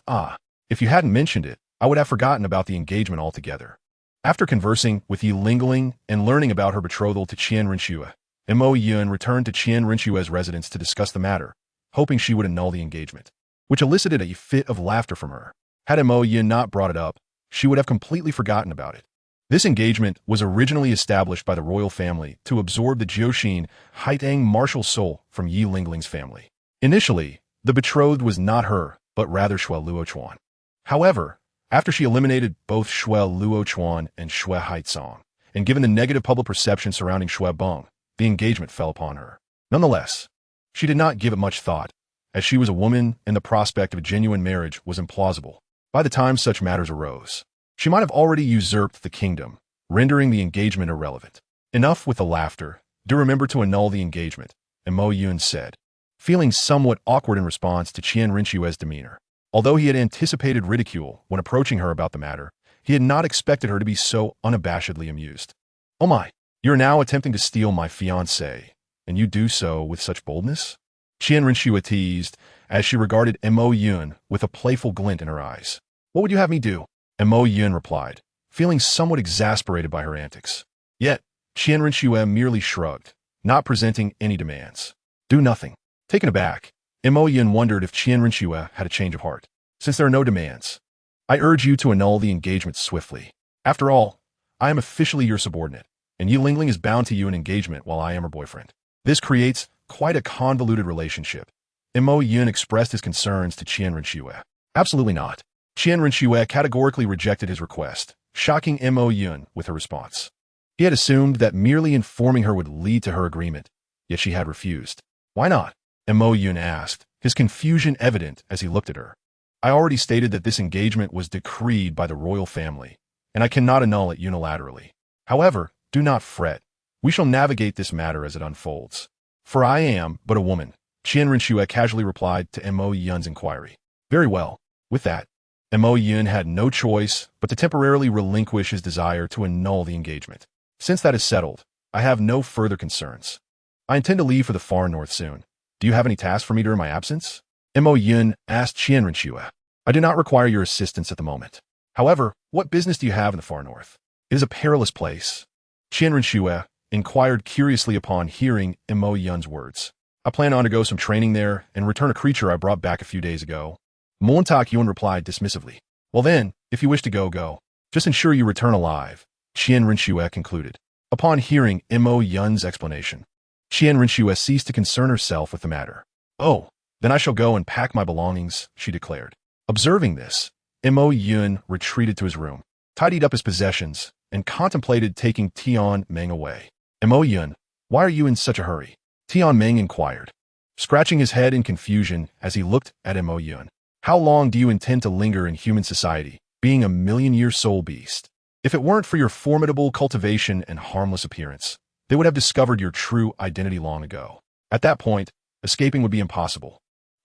If you hadn't mentioned it, I would have forgotten about the engagement altogether. After conversing with Yi Lingling and learning about her betrothal to Qian Renshua, Mo Yun returned to Qian Renshua's residence to discuss the matter, hoping she would annul the engagement, which elicited a fit of laughter from her. Had Mo Yun not brought it up, she would have completely forgotten about it. This engagement was originally established by the royal family to absorb the Jiuxin Haitang MartialSoul from Yi Lingling's family. Initially, the betrothed was not her, but rather Shui Luochuan. However, after she eliminated both Shui Luochuan and Shui Haitsong, and given the negative public perception surrounding Shui Beng, the engagement fell upon her. Nonetheless, she did not give it much thought, as she was a woman and the prospect of a genuine marriage was implausible. By the time such matters arose, she might have already usurped the kingdom, rendering the engagement irrelevant. Enough with the laughter. Do remember to annul the engagement, Mo Yun said, feeling somewhat awkward in response to Qian Renshua's demeanor. Although he had anticipated ridicule when approaching her about the matter, he had not expected her to be so unabashedly amused. Oh my, you're now attempting to steal my fiancé, and you do so with such boldness? Qian Renshua teased, as she regarded Mo Yun with a playful glint in her eyes. What would you have me do? Mo Yun replied, feeling somewhat exasperated by her antics. Yet, Qian Renshua merely shrugged, not presenting any demands. Do nothing. Taken aback, Mo Yun wondered if Qian Renshua had a change of heart. Since there are no demands, I urge you to annul the engagement swiftly. After all, I am officially your subordinate, and Yi Lingling is bound to you in engagement while I am her boyfriend. This creates quite a convoluted relationship. Mo Yun expressed his concerns to Qian Renshua. Absolutely not. Qian Renshua categorically rejected his request, shocking Mo Yun with her response. He had assumed that merely informing her would lead to her agreement, yet she had refused. Why not? Mo Yun asked, his confusion evident as he looked at her. I already stated that this engagement was decreed by the royal family, and I cannot annul it unilaterally. However, do not fret. We shall navigate this matter as it unfolds. For I am but a woman, Qian Renshua casually replied to Mo Yun's inquiry. Very well. With that, Mo Yun had no choice but to temporarily relinquish his desire to annul the engagement. Since that is settled, I have no further concerns. I intend to leave for the far north soon. Do you have any tasks for me during my absence? Mo Yun asked Qian Renshua. I do not require your assistance at the moment. However, what business do you have in the far north? It is a perilous place. Qian Renshua inquired curiously upon hearing Mo Yun's words. I plan to undergo some training there and return a creature I brought back a few days ago. Montauk Yun replied dismissively. Well then, if you wish to go, go. Just ensure you return alive, Qian Renshua concluded. Upon hearing Mo Yun's explanation, Qian Renshua ceased to concern herself with the matter. Oh, then I shall go and pack my belongings, she declared. Observing this, Mo Yun retreated to his room, tidied up his possessions, and contemplated taking Tian Meng away. Mo Yun, why are you in such a hurry? Tian Meng inquired, scratching his head in confusion as he looked at Mo Yun. How long do you intend to linger in human society, being a million-year soul beast? If it weren't for your formidable cultivation and harmless appearance, they would have discovered your true identity long ago. At that point, escaping would be impossible.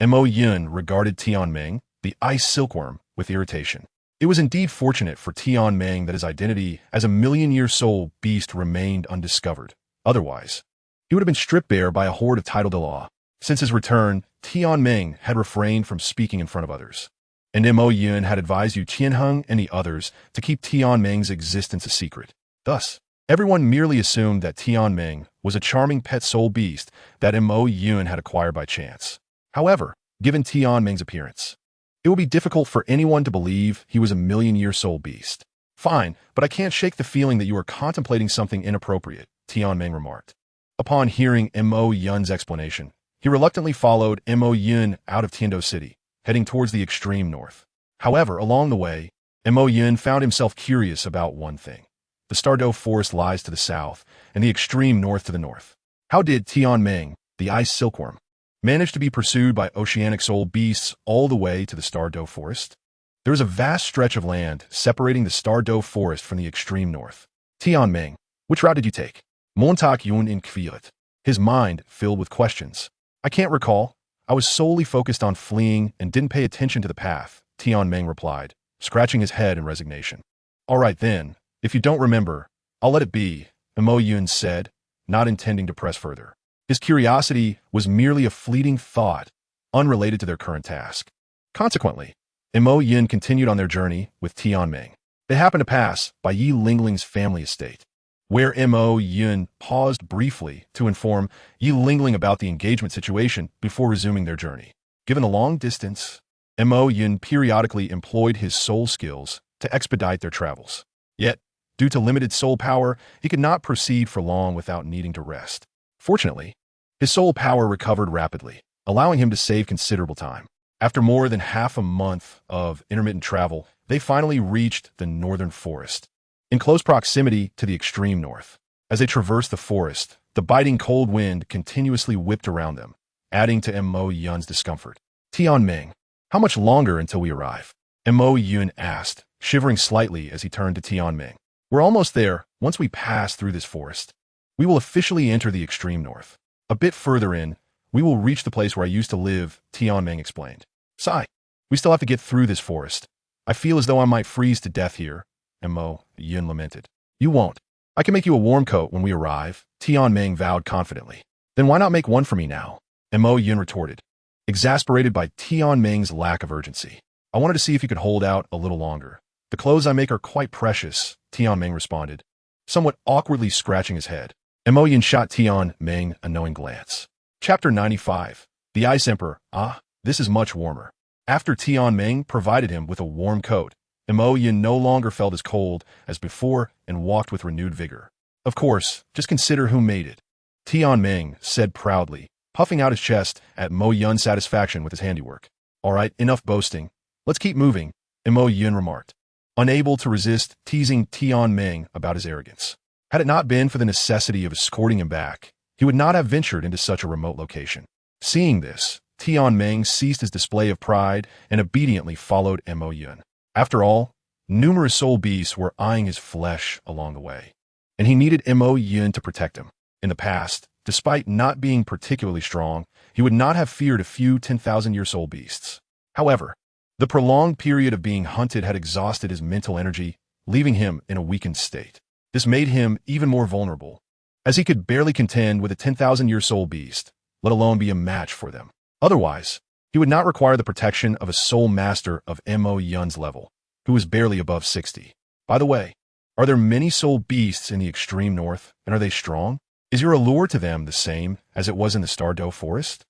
Mo Yun regarded Tian Meng, the ice silkworm, with irritation. It was indeed fortunate for Tian Meng that his identity as a million-year soul beast remained undiscovered. Otherwise, he would have been stripped bare by a horde of titled law. Since his return, Tian Meng had refrained from speaking in front of others, and Mo Yun had advised Yu Qianheng and the others to keep Tian Meng's existence a secret. Thus, everyone merely assumed that Tian Meng was a charming pet soul beast that Mo Yun had acquired by chance. However, given Tian Meng's appearance, it would be difficult for anyone to believe he was a million-year soul beast. Fine, but I can't shake the feeling that you are contemplating something inappropriate, Tianming remarked. Upon hearing Mo Yun's explanation, he reluctantly followed Mo Yun out of Tiando City, heading towards the extreme north. However, along the way, Mo Yun found himself curious about one thing. The Stardew Forest lies to the south, and the extreme north to the north. How did Tianming, the ice silkworm, manage to be pursued by oceanic soul beasts all the way to the Stardew Forest? There is a vast stretch of land separating the Stardew Forest from the extreme north. Tianming, which route did you take? Montauk Yun inquired, his mind filled with questions. I can't recall. I was solely focused on fleeing and didn't pay attention to the path, Tianming replied, scratching his head in resignation. All right then, if you don't remember, I'll let it be, Mo Yun said, not intending to press further. His curiosity was merely a fleeting thought, unrelated to their current task. Consequently, Mo Yun continued on their journey with Tianming. They happened to pass by Yi Lingling's family estate, where Mo Yun paused briefly to inform Yi Lingling about the engagement situation before resuming their journey. Given the long distance, Mo Yun periodically employed his soul skills to expedite their travels. Yet, due to limited soul power, he could not proceed for long without needing to rest. Fortunately, his soul power recovered rapidly, allowing him to save considerable time. After more than half a month of intermittent travel, they finally reached the northern forest, in close proximity to the extreme north. As they traversed the forest, the biting cold wind continuously whipped around them, adding to Mo Yun's discomfort. Tianming, how much longer until we arrive? Mo Yun asked, shivering slightly as he turned to Tianming. We're almost there. Once we pass through this forest, we will officially enter the extreme north. A bit further in, we will reach the place where I used to live, Tianming explained. Sigh, we still have to get through this forest. I feel as though I might freeze to death here, Mo Yun lamented. You won't. I can make you a warm coat when we arrive, Tianming vowed confidently. Then why not make one for me now? Mo Yun retorted, exasperated by Tianming's lack of urgency. I wanted to see if you could hold out a little longer. The clothes I make are quite precious, Tianming responded, somewhat awkwardly scratching his head. Mo Yun shot Tianming a knowing glance. Chapter 95. The Ice Emperor. Ah, this is much warmer. After Tianming provided him with a warm coat, Mo Yun no longer felt as cold as before and walked with renewed vigor. Of course, just consider who made it, Tianming said proudly, puffing out his chest at Mo Yun's satisfaction with his handiwork. All right, enough boasting. Let's keep moving, Mo Yun remarked, unable to resist teasing Tianming about his arrogance. Had it not been for the necessity of escorting him back, he would not have ventured into such a remote location. Seeing this, Tianming ceased his display of pride and obediently followed Mo Yun. After all, numerous soul beasts were eyeing his flesh along the way, and he needed Mo Yun to protect him. In the past, despite not being particularly strong, he would not have feared a few 10,000-year soul beasts. However, the prolonged period of being hunted had exhausted his mental energy, leaving him in a weakened state. This made him even more vulnerable, as he could barely contend with a 10,000-year soul beast, let alone be a match for them. Otherwise, he would not require the protection of a soul master of Mo Yun's level, who was barely above 60. By the way, are there many soul beasts in the extreme north, and are they strong? Is your allure to them the same as it was in the Stardew Forest?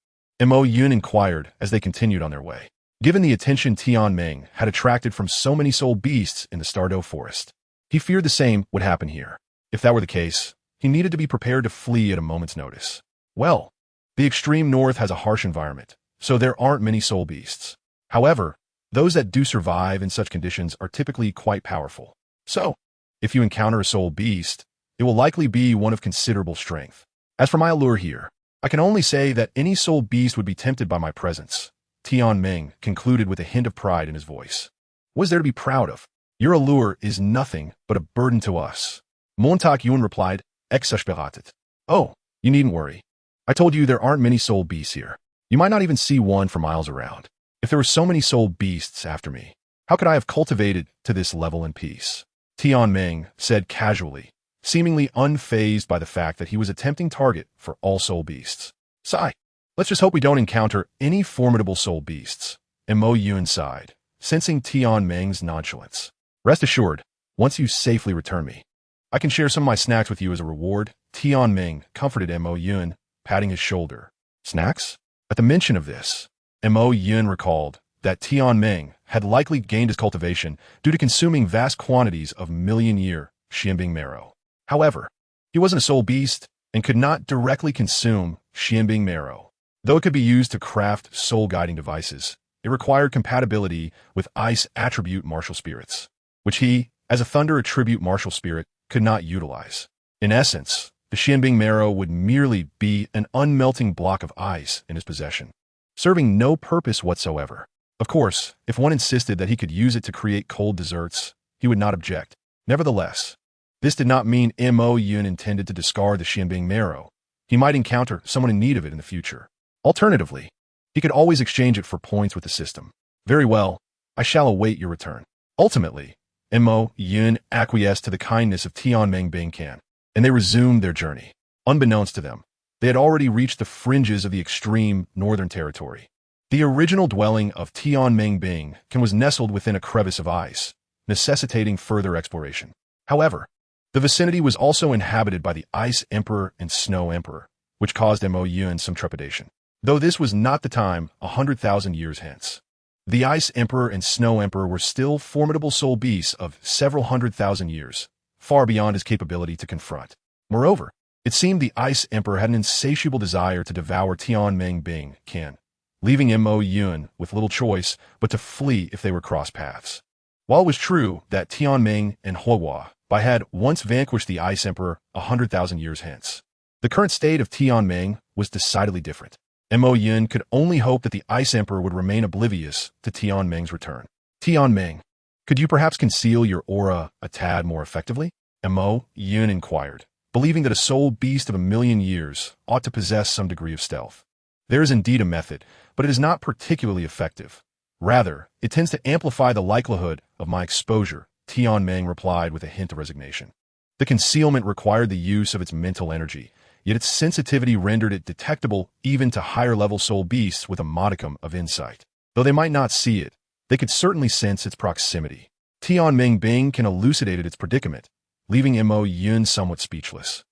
Mo Yun inquired as they continued on their way. Given the attention Tianming had attracted from so many soul beasts in the Stardew Forest, he feared the same would happen here. If that were the case, he needed to be prepared to flee at a moment's notice. Well, the extreme north has a harsh environment, so there aren't many soul beasts. However, those that do survive in such conditions are typically quite powerful. So, if you encounter a soul beast, it will likely be one of considerable strength. As for my allure here, I can only say that any soul beast would be tempted by my presence, Tianming concluded with a hint of pride in his voice. What is there to be proud of? Your allure is nothing but a burden to us. Montauk Yun replied, exasperated. Oh, you needn't worry. I told you there aren't many soul beasts here. You might not even see one for miles around. If there were so many soul beasts after me, how could I have cultivated to this level in peace? Tianming said casually, seemingly unfazed by the fact that he was a tempting target for all soul beasts. Sigh. Let's just hope we don't encounter any formidable soul beasts. Mo Yun sighed, sensing Tianming's nonchalance. Rest assured, once you safely return me, I can share some of my snacks with you as a reward. Tianming comforted Mo Yun, patting his shoulder. Snacks? At the mention of this, Mo Yun recalled that Tianming had likely gained his cultivation due to consuming vast quantities of million-year Xianbing marrow. However, he wasn't a soul beast and could not directly consume Xianbing marrow. Though it could be used to craft soul-guiding devices, it required compatibility with ice attribute martial spirits, which he, as a thunder attribute martial spirit, could not utilize. In essence, the Xianbing marrow would merely be an unmelting block of ice in his possession, serving no purpose whatsoever. Of course, if one insisted that he could use it to create cold desserts, he would not object. Nevertheless, this did not mean Mo Yun intended to discard the Xianbing marrow. He might encounter someone in need of it in the future. Alternatively, he could always exchange it for points with the system. Very well, I shall await your return. Ultimately, Mo Yun acquiesced to the kindness of Tianming Bingcan, and they resumed their journey. Unbeknownst to them, they had already reached the fringes of the extreme northern territory. The original dwelling of Tianming Bingcan was nestled within a crevice of ice, necessitating further exploration. However, the vicinity was also inhabited by the Ice Emperor and Snow Emperor, which caused Mo Yun some trepidation. Though this was not the time 100,000 years hence. The Ice Emperor and Snow Emperor were still formidable soul beasts of several 100,000 years, far beyond his capability to confront. Moreover, it seemed the Ice Emperor had an insatiable desire to devour Tianming Bingcan, leaving Mo Yun with little choice but to flee if they were cross paths. While it was true that Tianming and Huohua had once vanquished the Ice Emperor 100,000 years hence, the current state of Tianming was decidedly different. Mo Yun could only hope that the Ice Emperor would remain oblivious to Tianming's return. Tianming, could you perhaps conceal your aura a tad more effectively? Mo Yun inquired, believing that a soul beast of 1,000,000 years ought to possess some degree of stealth. There is indeed a method, but it is not particularly effective. Rather, it tends to amplify the likelihood of my exposure, Tianming replied with a hint of resignation. The concealment required the use of its mental energy, yet its sensitivity rendered it detectable even to higher-level soul beasts with a modicum of insight. Though they might not see it, they could certainly sense its proximity. Tianming Bingcan elucidated its predicament, leaving Mo Yun somewhat speechless.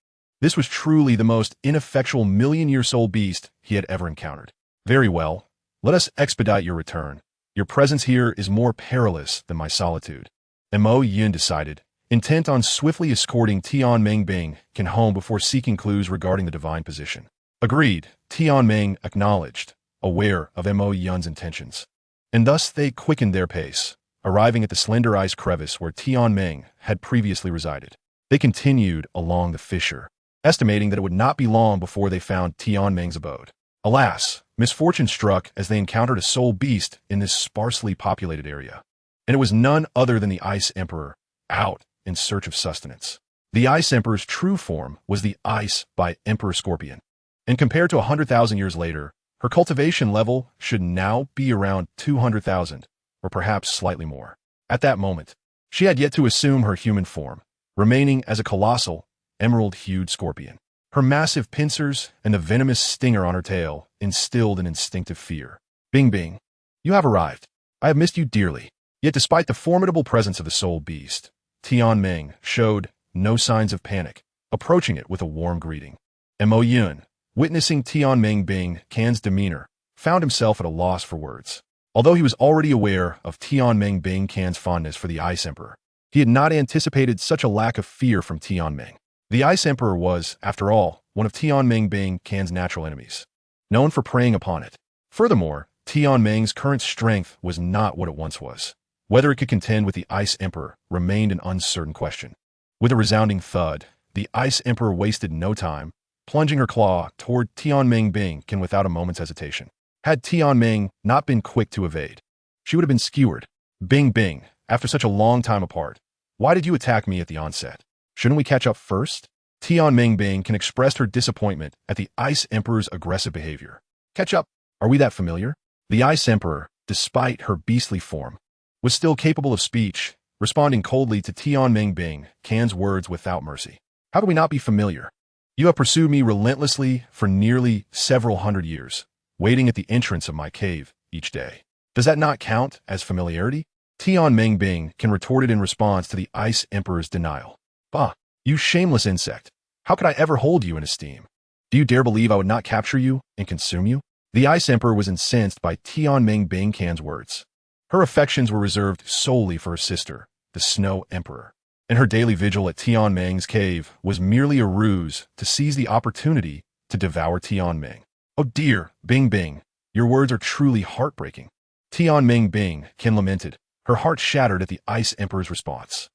This was truly the most ineffectual million-year soul beast he had ever encountered. Very well, let us expedite your return. Your presence here is more perilous than my solitude. Mo Yun decided, intent on swiftly escorting Tianming Bingcan home before seeking clues regarding the divine position. Agreed, Tianming acknowledged, aware of Mo Yun's intentions. And thus they quickened their pace, arriving at the slender ice crevice where Tianming had previously resided. They continued along the fissure, estimating that it would not be long before they found Tianming's abode. Alas, misfortune struck as they encountered a soul beast in this sparsely populated area. And it was none other than the Ice Emperor, out in search of sustenance. The Ice Emperor's true form was the Ice by Emperor Scorpion, and compared to 100,000 years later, her cultivation level should now be around 200,000, or perhaps slightly more. At that moment, she had yet to assume her human form, remaining as a colossal, emerald-hued scorpion. Her massive pincers and the venomous stinger on her tail instilled an instinctive fear. Bing Bing, you have arrived. I have missed you dearly. Yet despite the formidable presence of the soul beast, Tianming showed no signs of panic, approaching it with a warm greeting. Mo Yun, witnessing Tianming Bingcan's demeanor, found himself at a loss for words. Although he was already aware of Tianming Bingcan's fondness for the Ice Emperor, he had not anticipated such a lack of fear from Tianming. The Ice Emperor was, after all, one of Tianming Bingcan's natural enemies, known for preying upon it. Furthermore, Tianming's current strength was not what it once was. Whether it could contend with the Ice Emperor remained an uncertain question. With a resounding thud, the Ice Emperor wasted no time, plunging her claw toward Tianming Bingcan without a moment's hesitation. Had Tianming not been quick to evade, she would have been skewered. Bing Bing, after such a long time apart, why did you attack me at the onset? Shouldn't we catch up first? Tianming Bingcan expressed her disappointment at the Ice Emperor's aggressive behavior. Catch up? Are we that familiar? The Ice Emperor, despite her beastly form, was still capable of speech, responding coldly to Tianming Bingcan's words without mercy. How could we not be familiar? You have pursued me relentlessly for nearly several hundred years, waiting at the entrance of my cave each day. Does that not count as familiarity? Tianming Bingcan retorted in response to the Ice Emperor's denial. Bah, you shameless insect. How could I ever hold you in esteem? Do you dare believe I would not capture you and consume you? The Ice Emperor was incensed by Tianming Bingcan's words. Her affections were reserved solely for her sister, the Snow Emperor, and her daily vigil at Tianmeng's cave was merely a ruse to seize the opportunity to devour Tianmeng. Oh dear, Bing Bing, your words are truly heartbreaking. Tianmeng Bing, Qin lamented, her heart shattered at the Ice Emperor's response.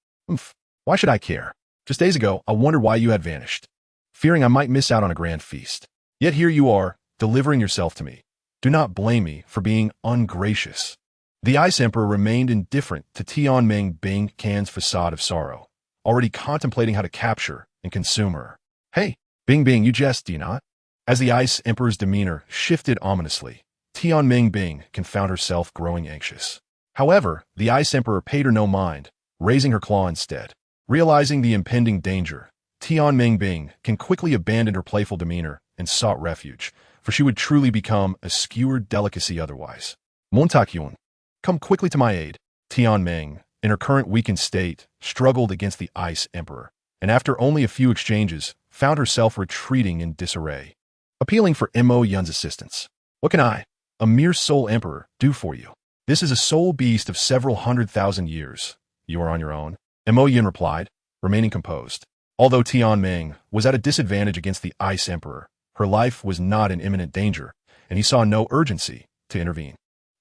Why should I care? Just days ago, I wondered why you had vanished, fearing I might miss out on a grand feast. Yet here you are, delivering yourself to me. Do not blame me for being ungracious. The Ice Emperor remained indifferent to Tianmeng Bing Qin's facade of sorrow, already contemplating how to capture and consume her. Hey, Bing Bing, you jest, do you not? As the Ice Emperor's demeanor shifted ominously, Tianmeng Bing found herself growing anxious. However, the Ice Emperor paid her no mind, raising her claw instead. Realizing the impending danger, Tianmeng Bing quickly abandoned her playful demeanor and sought refuge, for she would truly become a skewered delicacy otherwise. Montakyun, come quickly to my aid. Tianmeng, in her current weakened state, struggled against the Ice Emperor, and after only a few exchanges, found herself retreating in disarray. Appealing for Mo Yun's assistance. What can I, a mere soul emperor, do for you? This is a soul beast of several 100,000 years. You are on your own. Mo Yun replied, remaining composed. Although Tianmeng was at a disadvantage against the Ice Emperor, her life was not in imminent danger, and he saw no urgency to intervene.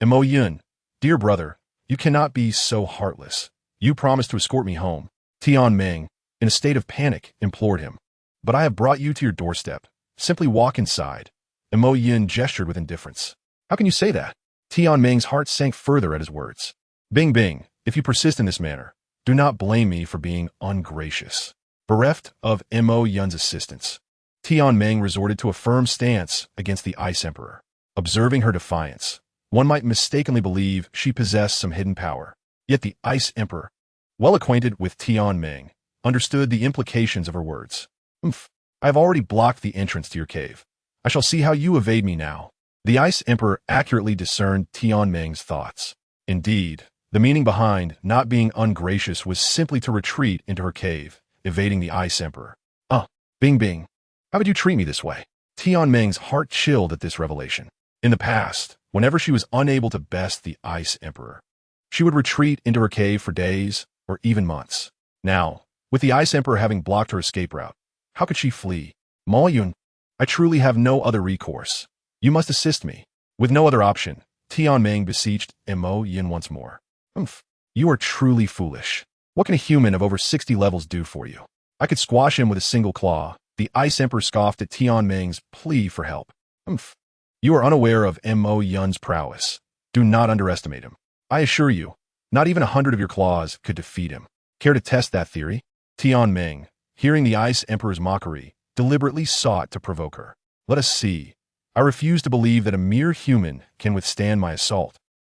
Mo Yun, dear brother, you cannot be so heartless. You promised to escort me home. Tianmeng, in a state of panic, implored him. But I have brought you to your doorstep. Simply walk inside. Mo Yun gestured with indifference. How can you say that? Tianmeng's heart sank further at his words. Bing Bing, if you persist in this manner, do not blame me for being ungracious. Bereft of Mo Yun's assistance, Tianmeng resorted to a firm stance against the Ice Emperor. Observing her defiance, one might mistakenly believe she possessed some hidden power. Yet the Ice Emperor, well acquainted with Tianmeng, understood the implications of her words. I have already blocked the entrance to your cave. I shall see how you evade me now. The Ice Emperor accurately discerned Tianmeng's thoughts. Indeed, the meaning behind not being ungracious was simply to retreat into her cave, evading the Ice Emperor. Bing Bing, how would you treat me this way? Tianmeng's heart chilled at this revelation. In the past, whenever she was unable to best the Ice Emperor, she would retreat into her cave for days or even months. Now, with the Ice Emperor having blocked her escape route, how could she flee? Mo Yun, I truly have no other recourse. You must assist me. With no other option, Tianmeng beseeched Mo Yun once more. You are truly foolish. What can a human of over 60 levels do for you? I could squash him with a single claw. The Ice Emperor scoffed at Tianmeng's plea for help. You are unaware of Mo Yun's prowess. Do not underestimate him. I assure you, not even 100 of your claws could defeat him. Care to test that theory? Tianmeng, hearing the Ice Emperor's mockery, deliberately sought to provoke her. Let us see. I refuse to believe that a mere human can withstand my assault.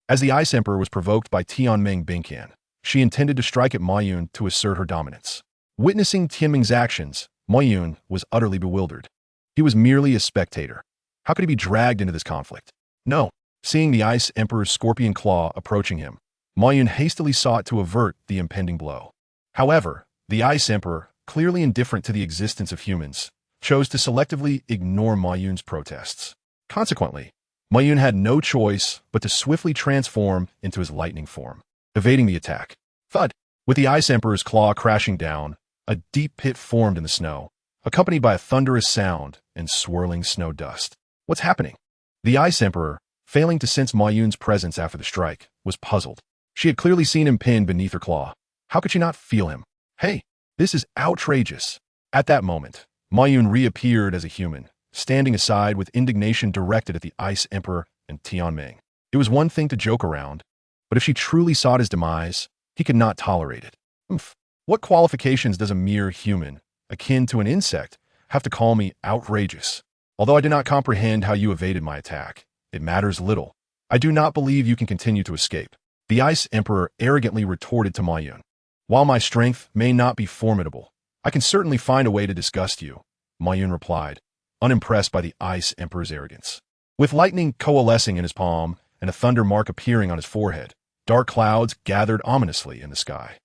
As the Ice Emperor was provoked by Tianmeng Bingqian, she intended to strike at Ma Yun to assert her dominance. Witnessing Tianmeng's actions, Ma Yun was utterly bewildered. He was merely a spectator. How could he be dragged into this conflict? No. Seeing the Ice Emperor's scorpion claw approaching him, Ma Yun hastily sought to avert the impending blow. However, the Ice Emperor, clearly indifferent to the existence of humans, chose to selectively ignore Ma Yun's protests. Consequently, Ma Yun had no choice but to swiftly transform into his lightning form, evading the attack. Thud! With the Ice Emperor's claw crashing down, a deep pit formed in the snow, accompanied by a thunderous sound and swirling snow dust. What's happening? The Ice Emperor, failing to sense Ma Yun's presence after the strike, was puzzled. She had clearly seen him pinned beneath her claw. How could she not feel him? Hey, this is outrageous. At that moment, Ma Yun reappeared as a human, standing aside with indignation directed at the Ice Emperor and Tianmeng. It was one thing to joke around, but if she truly sought his demise, he could not tolerate it. What qualifications does a mere human, akin to an insect, have to call me outrageous? Although I do not comprehend how you evaded my attack, it matters little. I do not believe you can continue to escape. The Ice Emperor arrogantly retorted to Ma Yun. While my strength may not be formidable, I can certainly find a way to disgust you, Ma Yun replied, unimpressed by the Ice Emperor's arrogance. With lightning coalescing in his palm and a thunder mark appearing on his forehead, dark clouds gathered ominously in the sky.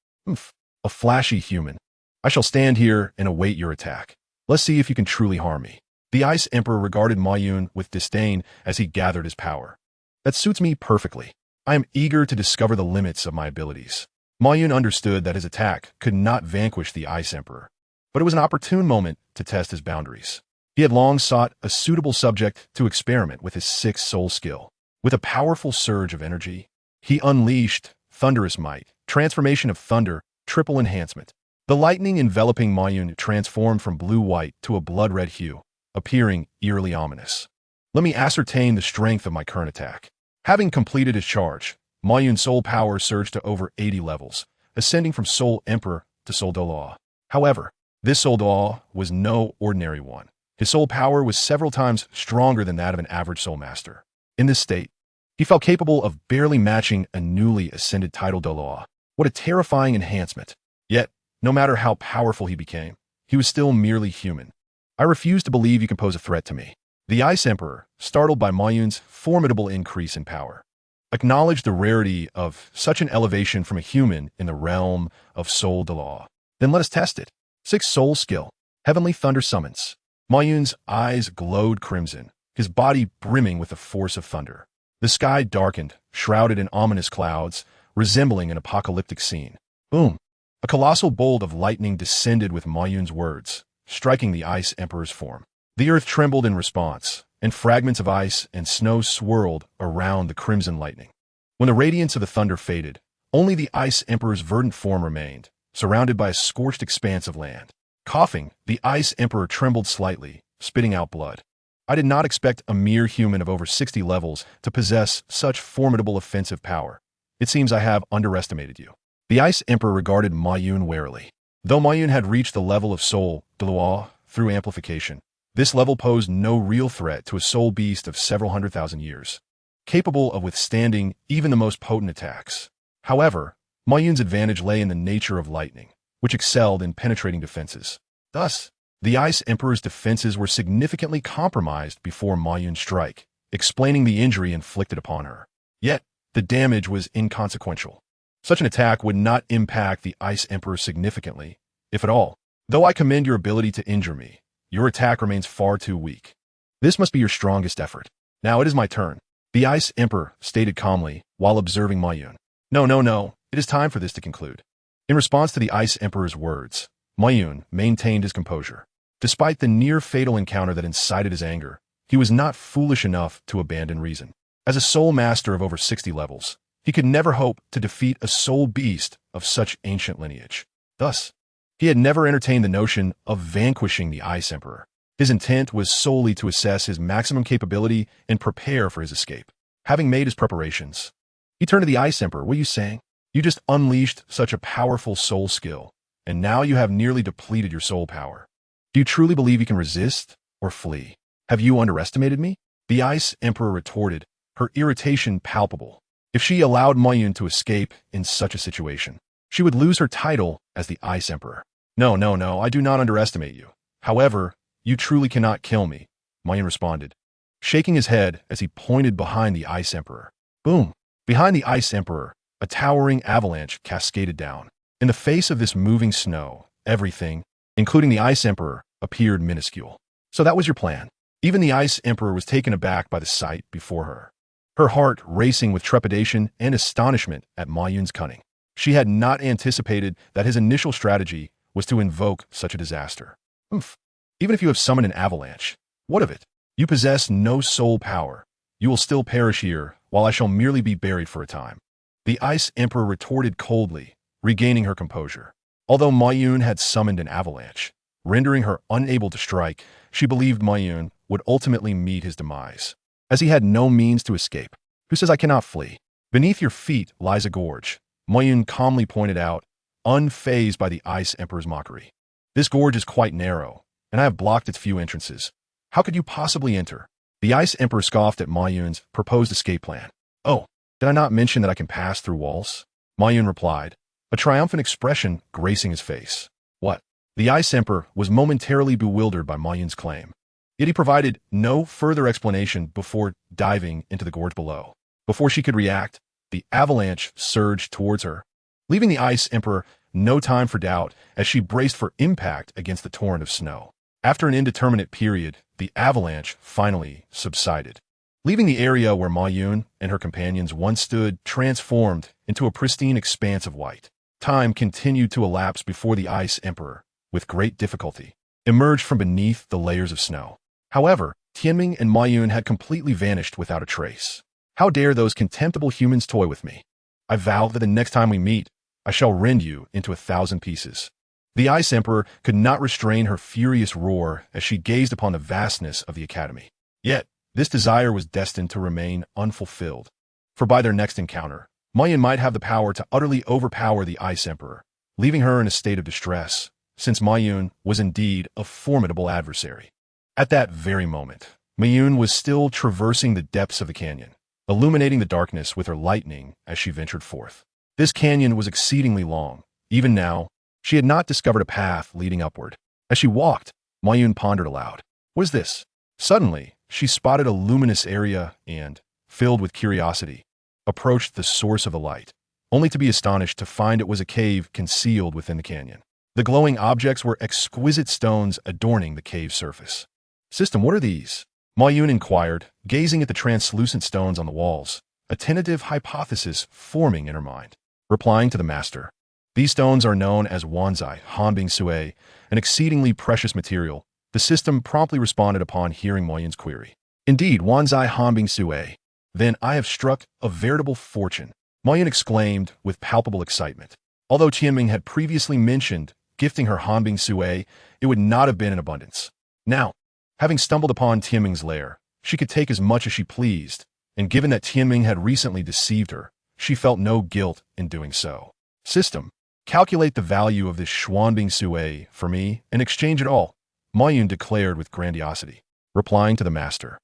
A flashy human. I shall stand here and await your attack. Let's see if you can truly harm me. The Ice Emperor regarded Ma Yun with disdain as he gathered his power. That suits me perfectly. I am eager to discover the limits of my abilities. Ma Yun understood that his attack could not vanquish the Ice Emperor, but it was an opportune moment to test his boundaries. He had long sought a suitable subject to experiment with his sixth soul skill. With a powerful surge of energy, he unleashed thunderous might, transformation of thunder, triple enhancement. The lightning enveloping Ma Yun transformed from blue-white to a blood-red hue, appearing eerily ominous. Let me ascertain the strength of my current attack. Having completed his charge, Ma Yun's soul power surged to over 80 levels, ascending from Soul Emperor to Soul Douluo. However, this Soul Douluo was no ordinary one. His soul power was several times stronger than that of an average soul master. In this state, he felt capable of barely matching a newly ascended title Douluo. What a terrifying enhancement. Yet, no matter how powerful he became, he was still merely human. I refuse to believe you can pose a threat to me. The Ice Emperor, startled by Ma Yun's formidable increase in power, acknowledged the rarity of such an elevation from a human in the realm of Soul Douluo. Then let us test it. 6th Soul Skill, Heavenly Thunder Summons. Ma Yun's eyes glowed crimson, his body brimming with the force of thunder. The sky darkened, shrouded in ominous clouds, resembling an apocalyptic scene. Boom! A colossal bolt of lightning descended with Ma Yun's words, striking the Ice Emperor's form. The earth trembled in response, and fragments of ice and snow swirled around the crimson lightning. When the radiance of the thunder faded, only the Ice Emperor's verdant form remained, surrounded by a scorched expanse of land. Coughing, the Ice Emperor trembled slightly, spitting out blood. I did not expect a mere human of over 60 levels to possess such formidable offensive power. It seems I have underestimated you. The Ice Emperor regarded Ma Yun warily. Though Ma Yun had reached the level of Soul Douluo through amplification, this level posed no real threat to a soul beast of several 100,000 years, capable of withstanding even the most potent attacks. However, Ma Yun's advantage lay in the nature of lightning, which excelled in penetrating defenses. Thus, the Ice Emperor's defenses were significantly compromised before Ma Yun's strike, explaining the injury inflicted upon her. Yet, the damage was inconsequential. Such an attack would not impact the Ice Emperor significantly, if at all. Though I commend your ability to injure me, your attack remains far too weak. This must be your strongest effort. Now it is my turn, the Ice Emperor stated calmly while observing Ma Yun. No. It is time for this to conclude. In response to the Ice Emperor's words, Ma Yun maintained his composure. Despite the near-fatal encounter that incited his anger, he was not foolish enough to abandon reason. As a soul master of over 60 levels, he could never hope to defeat a soul beast of such ancient lineage. Thus, he had never entertained the notion of vanquishing the Ice Emperor. His intent was solely to assess his maximum capability and prepare for his escape. Having made his preparations, he turned to the Ice Emperor. What are you saying? You just unleashed such a powerful soul skill, and now you have nearly depleted your soul power. Do you truly believe you can resist or flee? Have you underestimated me? The Ice Emperor retorted, her irritation palpable. If she allowed Ma Yun to escape in such a situation, she would lose her title as the Ice Emperor. No, I do not underestimate you. However, you truly cannot kill me, Ma Yun responded, shaking his head as he pointed behind the Ice Emperor. Boom! Behind the Ice Emperor, a towering avalanche cascaded down. In the face of this moving snow, everything, including the Ice Emperor, appeared minuscule. So that was your plan. Even the Ice Emperor was taken aback by the sight before her, her heart racing with trepidation and astonishment at Ma Yun's cunning. She had not anticipated that his initial strategy was to invoke such a disaster. Even if you have summoned an avalanche, what of it? You possess no soul power. You will still perish here, while I shall merely be buried for a time. The Ice Emperor retorted coldly, regaining her composure. Although Ma Yun had summoned an avalanche, rendering her unable to strike, she believed Ma Yun would ultimately meet his demise, as he had no means to escape. Who says I cannot flee? Beneath your feet lies a gorge, Ma Yun calmly pointed out, unfazed by the Ice Emperor's mockery. This gorge is quite narrow, and I have blocked its few entrances. How could you possibly enter? The Ice Emperor scoffed at Ma Yun's proposed escape plan. Oh, did I not mention that I can pass through walls? Ma Yun replied, a triumphant expression gracing his face. What? The Ice Emperor was momentarily bewildered by Ma Yun's claim. Yet he provided no further explanation before diving into the gorge below. Before she could react, the avalanche surged towards her, leaving the Ice Emperor no time for doubt as she braced for impact against the torrent of snow. After an indeterminate period, the avalanche finally subsided. leaving the area where Ma Yun and her companions once stood transformed into a pristine expanse of white. Time continued to elapse before the Ice Emperor, with great difficulty, emerged from beneath the layers of snow. However, Tianming and Ma Yun had completely vanished without a trace. How dare those contemptible humans toy with me? I vow that the next time we meet, I shall rend you into 1,000 pieces. The Ice Emperor could not restrain her furious roar as she gazed upon the vastness of the academy. Yet, this desire was destined to remain unfulfilled. For by their next encounter, Ma Yun might have the power to utterly overpower the Ice Emperor, leaving her in a state of distress, since Ma Yun was indeed a formidable adversary. At that very moment, Ma Yun was still traversing the depths of the canyon, illuminating the darkness with her lightning as she ventured forth. This canyon was exceedingly long. Even now, she had not discovered a path leading upward. As she walked, Ma Yun pondered aloud. What is this? Suddenly, she spotted a luminous area and, filled with curiosity, approached the source of the light, only to be astonished to find it was a cave concealed within the canyon. The glowing objects were exquisite stones adorning the cave's surface. System, what are these? Ma Yun inquired, gazing at the translucent stones on the walls, a tentative hypothesis forming in her mind. Replying to the master, these stones are known as Wanzai Hanbing Sui, an exceedingly precious material. The system promptly responded upon hearing Ma Yun's query. Indeed, Wanzai Hanbing Sui. Then I have struck a veritable fortune, Ma Yun exclaimed with palpable excitement. Although Tianming had previously mentioned gifting her Hanbing Sui, it would not have been in abundance. Now, having stumbled upon Tianming's lair, she could take as much as she pleased, and given that Tianming had recently deceived her, she felt no guilt in doing so. System, calculate the value of this Xuanbing Sui for me and exchange it all, Ma Yun declared with grandiosity. Replying to the master,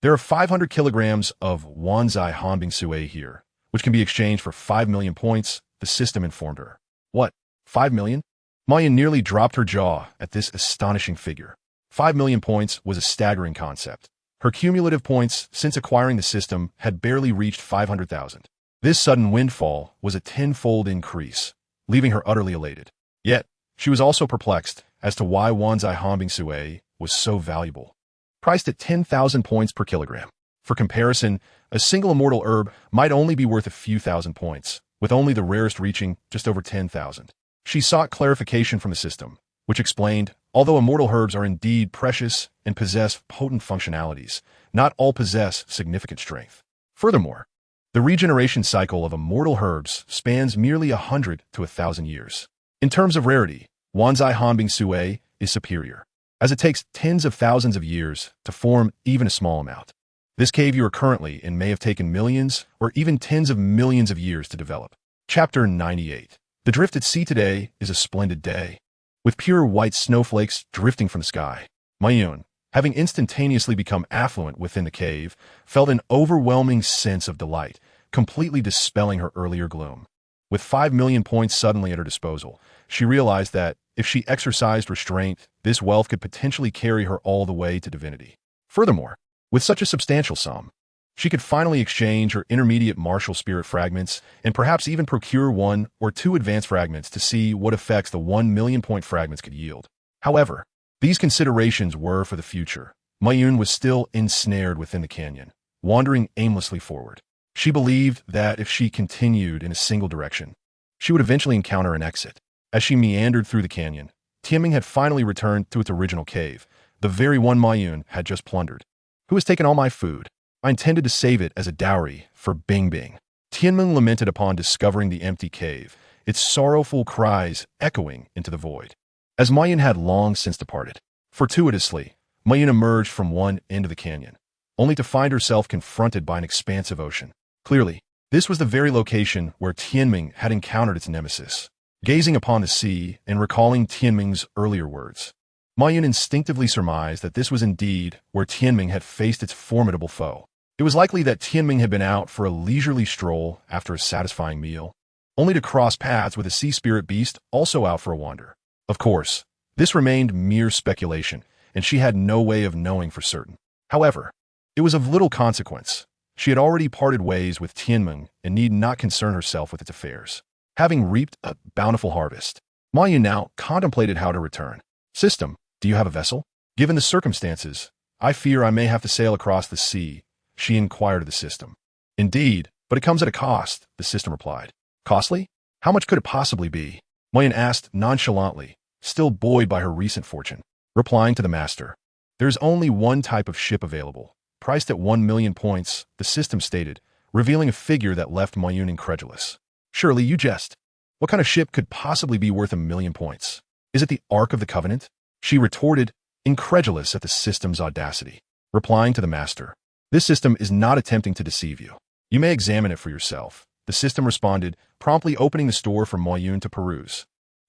there are 500 kilograms of Wanzai Hanbing Sui here, which can be exchanged for 5 million points, the system informed her. What? 5 million? Ma Yun nearly dropped her jaw at this astonishing figure. 5 million points was a staggering concept. Her cumulative points since acquiring the system had barely reached 500,000. This sudden windfall was a tenfold increase, leaving her utterly elated. Yet, she was also perplexed as to why Wanzai Hanbing Sui was so valuable. Priced at 10,000 points per kilogram. For comparison, a single immortal herb might only be worth a few thousand points, with only the rarest reaching just over 10,000. She sought clarification from the system, which explained, although immortal herbs are indeed precious and possess potent functionalities, not all possess significant strength. Furthermore, the regeneration cycle of immortal herbs spans merely 100 to 1,000 years. In terms of rarity, Wanzai Hanbing Sui is superior, as it takes tens of thousands of years to form even a small amount. This cave you are currently in may have taken millions or even tens of millions of years to develop. Chapter 98. The drift at sea today is a splendid day, with pure white snowflakes drifting from the sky. Ma Yun, having instantaneously become affluent within the cave, felt an overwhelming sense of delight, completely dispelling her earlier gloom. With 5 million points suddenly at her disposal, she realized that, if she exercised restraint, this wealth could potentially carry her all the way to divinity. Furthermore, with such a substantial sum, she could finally exchange her intermediate martial spirit fragments and perhaps even procure 1 or 2 advanced fragments to see what effects the 1 million point fragments could yield. However, these considerations were for the future. Ma Yun was still ensnared within the canyon, wandering aimlessly forward. She believed that if she continued in a single direction, she would eventually encounter an exit. As she meandered through the canyon, Tianming had finally returned to its original cave, the very one Ma Yun had just plundered. Who has taken all my food? I intended to save it as a dowry for Bing Bing. Tianming lamented upon discovering the empty cave, its sorrowful cries echoing into the void. As Ma Yun had long since departed, fortuitously, Ma Yun emerged from one end of the canyon, only to find herself confronted by an expansive ocean. Clearly, this was the very location where Tianming had encountered its nemesis. Gazing upon the sea and recalling Tianming's earlier words, Ma Yun instinctively surmised that this was indeed where Tianming had faced its formidable foe. It was likely that Tianming had been out for a leisurely stroll after a satisfying meal, only to cross paths with a sea spirit beast also out for a wander. Of course, this remained mere speculation, and she had no way of knowing for certain. However, it was of little consequence. She had already parted ways with Tianming and need not concern herself with its affairs. Having reaped a bountiful harvest, Ma Yun now contemplated how to return. System, do you have a vessel? Given the circumstances, I fear I may have to sail across the sea, she inquired of the system. Indeed, but it comes at a cost, the system replied. Costly? How much could it possibly be? Ma Yun asked nonchalantly, still buoyed by her recent fortune. Replying to the master, there's only one type of ship available, priced at 1 million points, the system stated, revealing a figure that left Ma Yun incredulous. Surely you jest. What kind of ship could possibly be worth 1 million points? Is it the Ark of the Covenant? She retorted, incredulous at the system's audacity. Replying to the master, this system is not attempting to deceive you. You may examine it for yourself. The system responded, promptly opening the store for Ma Yun to peruse.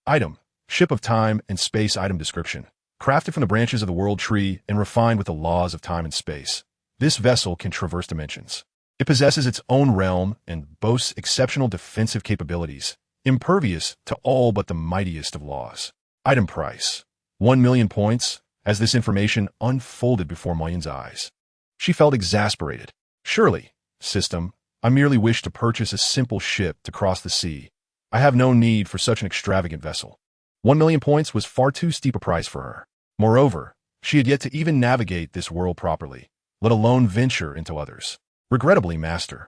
Item, ship of time and space item description. Crafted from the branches of the world tree and refined with the laws of time and space. This vessel can traverse dimensions. It possesses its own realm and boasts exceptional defensive capabilities, impervious to all but the mightiest of laws. Item price, 1 million points, as this information unfolded before Ma Yun's eyes. She felt exasperated. Surely, system, I merely wish to purchase a simple ship to cross the sea. I have no need for such an extravagant vessel. 1 million points was far too steep a price for her. Moreover, she had yet to even navigate this world properly, let alone venture into others. Regrettably, master,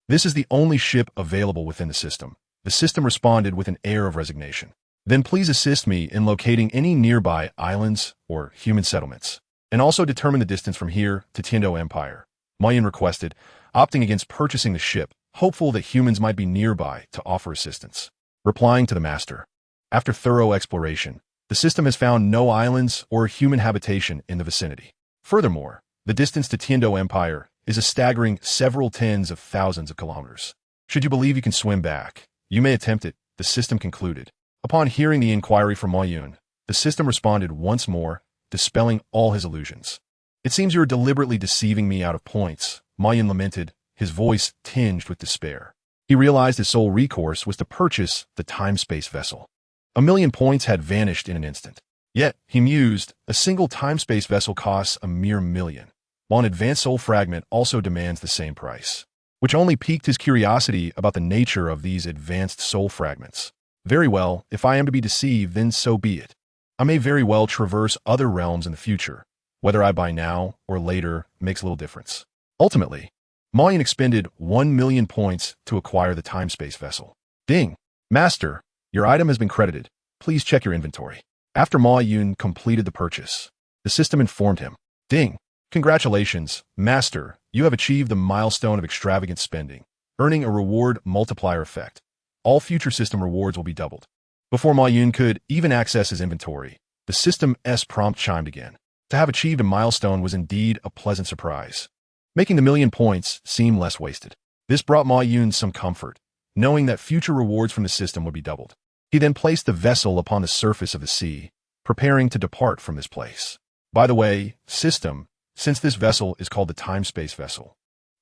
this is the only ship available within the system. The system responded with an air of resignation. Then please assist me in locating any nearby islands or human settlements, and also determine the distance from here to Tiando Empire. Ma Yun requested, opting against purchasing the ship, hopeful that humans might be nearby to offer assistance. Replying to the master, after thorough exploration, the system has found no islands or human habitation in the vicinity. Furthermore, the distance to Tiando Empire is a staggering several tens of thousands of kilometers. Should you believe you can swim back, you may attempt it, the system concluded. Upon hearing the inquiry from Ma Yun, the system responded once more, dispelling all his illusions. It seems you are deliberately deceiving me out of points, Ma Yun lamented, his voice tinged with despair. He realized his sole recourse was to purchase the time-space vessel. 1 million points had vanished in an instant. Yet, he mused, a single time-space vessel costs a mere million, while an advanced soul fragment also demands the same price, which only piqued his curiosity about the nature of these advanced soul fragments. Very well, if I am to be deceived, then so be it. I may very well traverse other realms in the future. Whether I buy now or later makes little difference. Ultimately, Ma Yun expended 1 million points to acquire the time-space vessel. Ding! Master, your item has been credited. Please check your inventory. After Ma Yun completed the purchase, the system informed him. Ding! Congratulations, Master, you have achieved the milestone of extravagant spending, earning a reward multiplier effect. All future system rewards will be doubled. Before Ma Yun could even access his inventory, the system's prompt chimed again. To have achieved a milestone was indeed a pleasant surprise, making the 1 million points seem less wasted. This brought Ma Yun some comfort, knowing that future rewards from the system would be doubled. He then placed the vessel upon the surface of the sea, preparing to depart from this place. By the way, system, since this vessel is called the time-space vessel,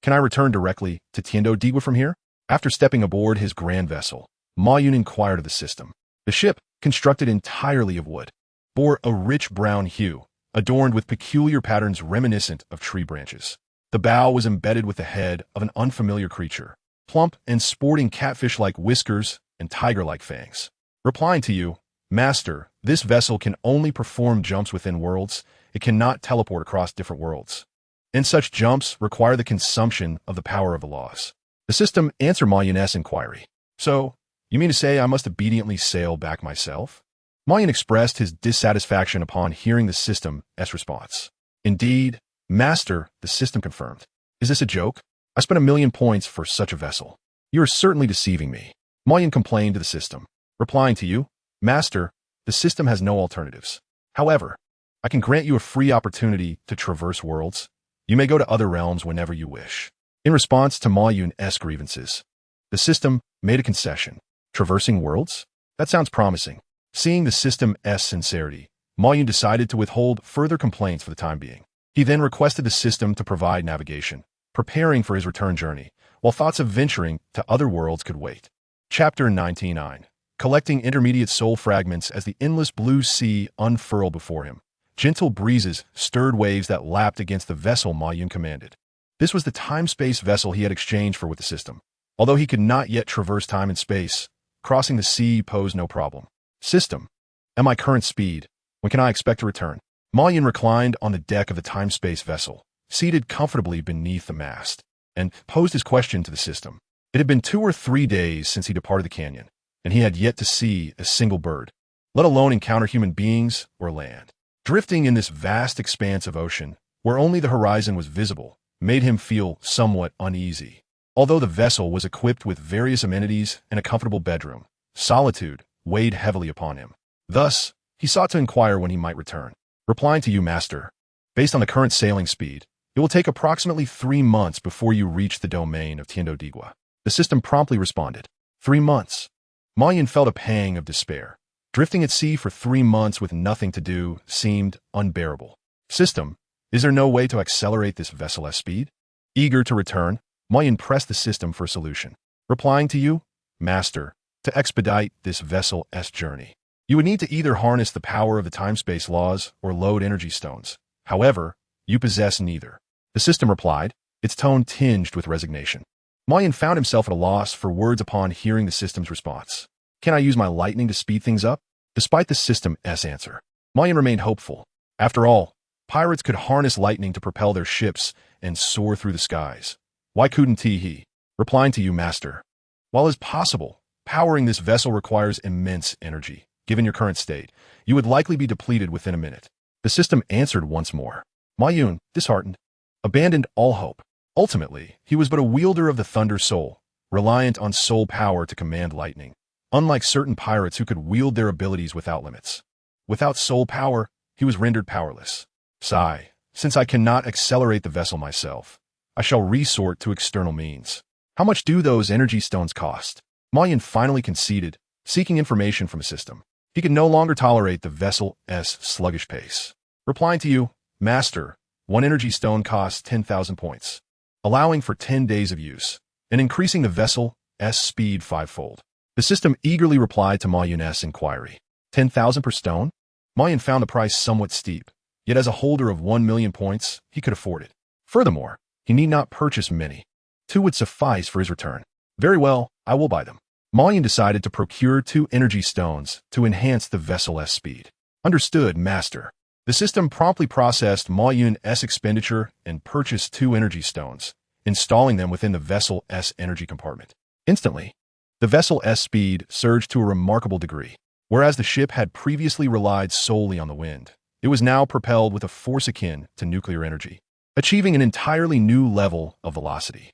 can I return directly to Tiando Digua from here? After stepping aboard his grand vessel, Ma Yun inquired of the system. The ship, constructed entirely of wood, bore a rich brown hue, adorned with peculiar patterns reminiscent of tree branches. The bow was embedded with the head of an unfamiliar creature, plump and sporting catfish-like whiskers and tiger-like fangs. Replying to you, Master, this vessel can only perform jumps within worlds. It cannot teleport across different worlds. And such jumps require the consumption of the power of the laws. The system answered Ma Yun's inquiry. So, you mean to say I must obediently sail back myself? Ma Yun expressed his dissatisfaction upon hearing the system's response. Indeed, Master, the system confirmed. Is this a joke? I spent 1 million points for such a vessel. You are certainly deceiving me. Ma Yun complained to the system. Replying to you, Master, the system has no alternatives. However, I can grant you a free opportunity to traverse worlds. You may go to other realms whenever you wish. In response to Ma Yun's grievances, the system made a concession. Traversing worlds? That sounds promising. Seeing the system's sincerity, Ma Yun decided to withhold further complaints for the time being. He then requested the system to provide navigation, preparing for his return journey, while thoughts of venturing to other worlds could wait. Chapter 99. Collecting intermediate soul fragments as the endless blue sea unfurled before him. Gentle breezes stirred waves that lapped against the vessel Ma Yun commanded. This was the time-space vessel he had exchanged for with the system. Although he could not yet traverse time and space, crossing the sea posed no problem. System, at my current speed, when can I expect to return? Ma Yun reclined on the deck of the time-space vessel, seated comfortably beneath the mast, and posed his question to the system. It had been 2 or 3 days since he departed the canyon, and he had yet to see a single bird, let alone encounter human beings or land. Drifting in this vast expanse of ocean, where only the horizon was visible, made him feel somewhat uneasy. Although the vessel was equipped with various amenities and a comfortable bedroom, solitude weighed heavily upon him. Thus, he sought to inquire when he might return. Replying to you, Master, based on the current sailing speed, it will take approximately 3 months before you reach the domain of Tiandodigua. The system promptly responded. 3 months. Ma Yun felt a pang of despair. Drifting at sea for 3 months with nothing to do seemed unbearable. System, is there no way to accelerate this vessel's speed? Eager to return, Ma Yun pressed the system for a solution. Replying to you, Master, to expedite this vessel's journey, you would need to either harness the power of the time-space laws or load energy stones. However, you possess neither. The system replied, its tone tinged with resignation. Ma Yun found himself at a loss for words upon hearing the system's response. Can I use my lightning to speed things up? Despite the system's answer, Ma Yun remained hopeful. After all, pirates could harness lightning to propel their ships and soar through the skies. Why couldn't he? Replying to you, Master. While it's possible, powering this vessel requires immense energy. Given your current state, you would likely be depleted within a minute. The system answered once more. Ma Yun, disheartened, abandoned all hope. Ultimately, he was but a wielder of the Thunder Soul, reliant on soul power to command lightning. Unlike certain pirates who could wield their abilities without limits. Without soul power, he was rendered powerless. Sigh, since I cannot accelerate the vessel myself, I shall resort to external means. How much do those energy stones cost? Ma Yun finally conceded, seeking information from a system. He could no longer tolerate the vessel's sluggish pace. Replying to you, Master, 1 energy stone costs 10,000 points, allowing for 10 days of use, and increasing the vessel's speed 5-fold. The system eagerly replied to Ma Yun's inquiry. 10,000 per stone? Ma Yun found the price somewhat steep, yet as a holder of 1 million points, he could afford it. Furthermore, he need not purchase many. 2 would suffice for his return. Very well, I will buy them. Ma Yun decided to procure 2 energy stones to enhance the vessel's speed. Understood, Master. The system promptly processed Ma Yun's expenditure and purchased 2 energy stones, installing them within the vessel's energy compartment. Instantly, the vessel's speed surged to a remarkable degree. Whereas the ship had previously relied solely on the wind, it was now propelled with a force akin to nuclear energy, achieving an entirely new level of velocity.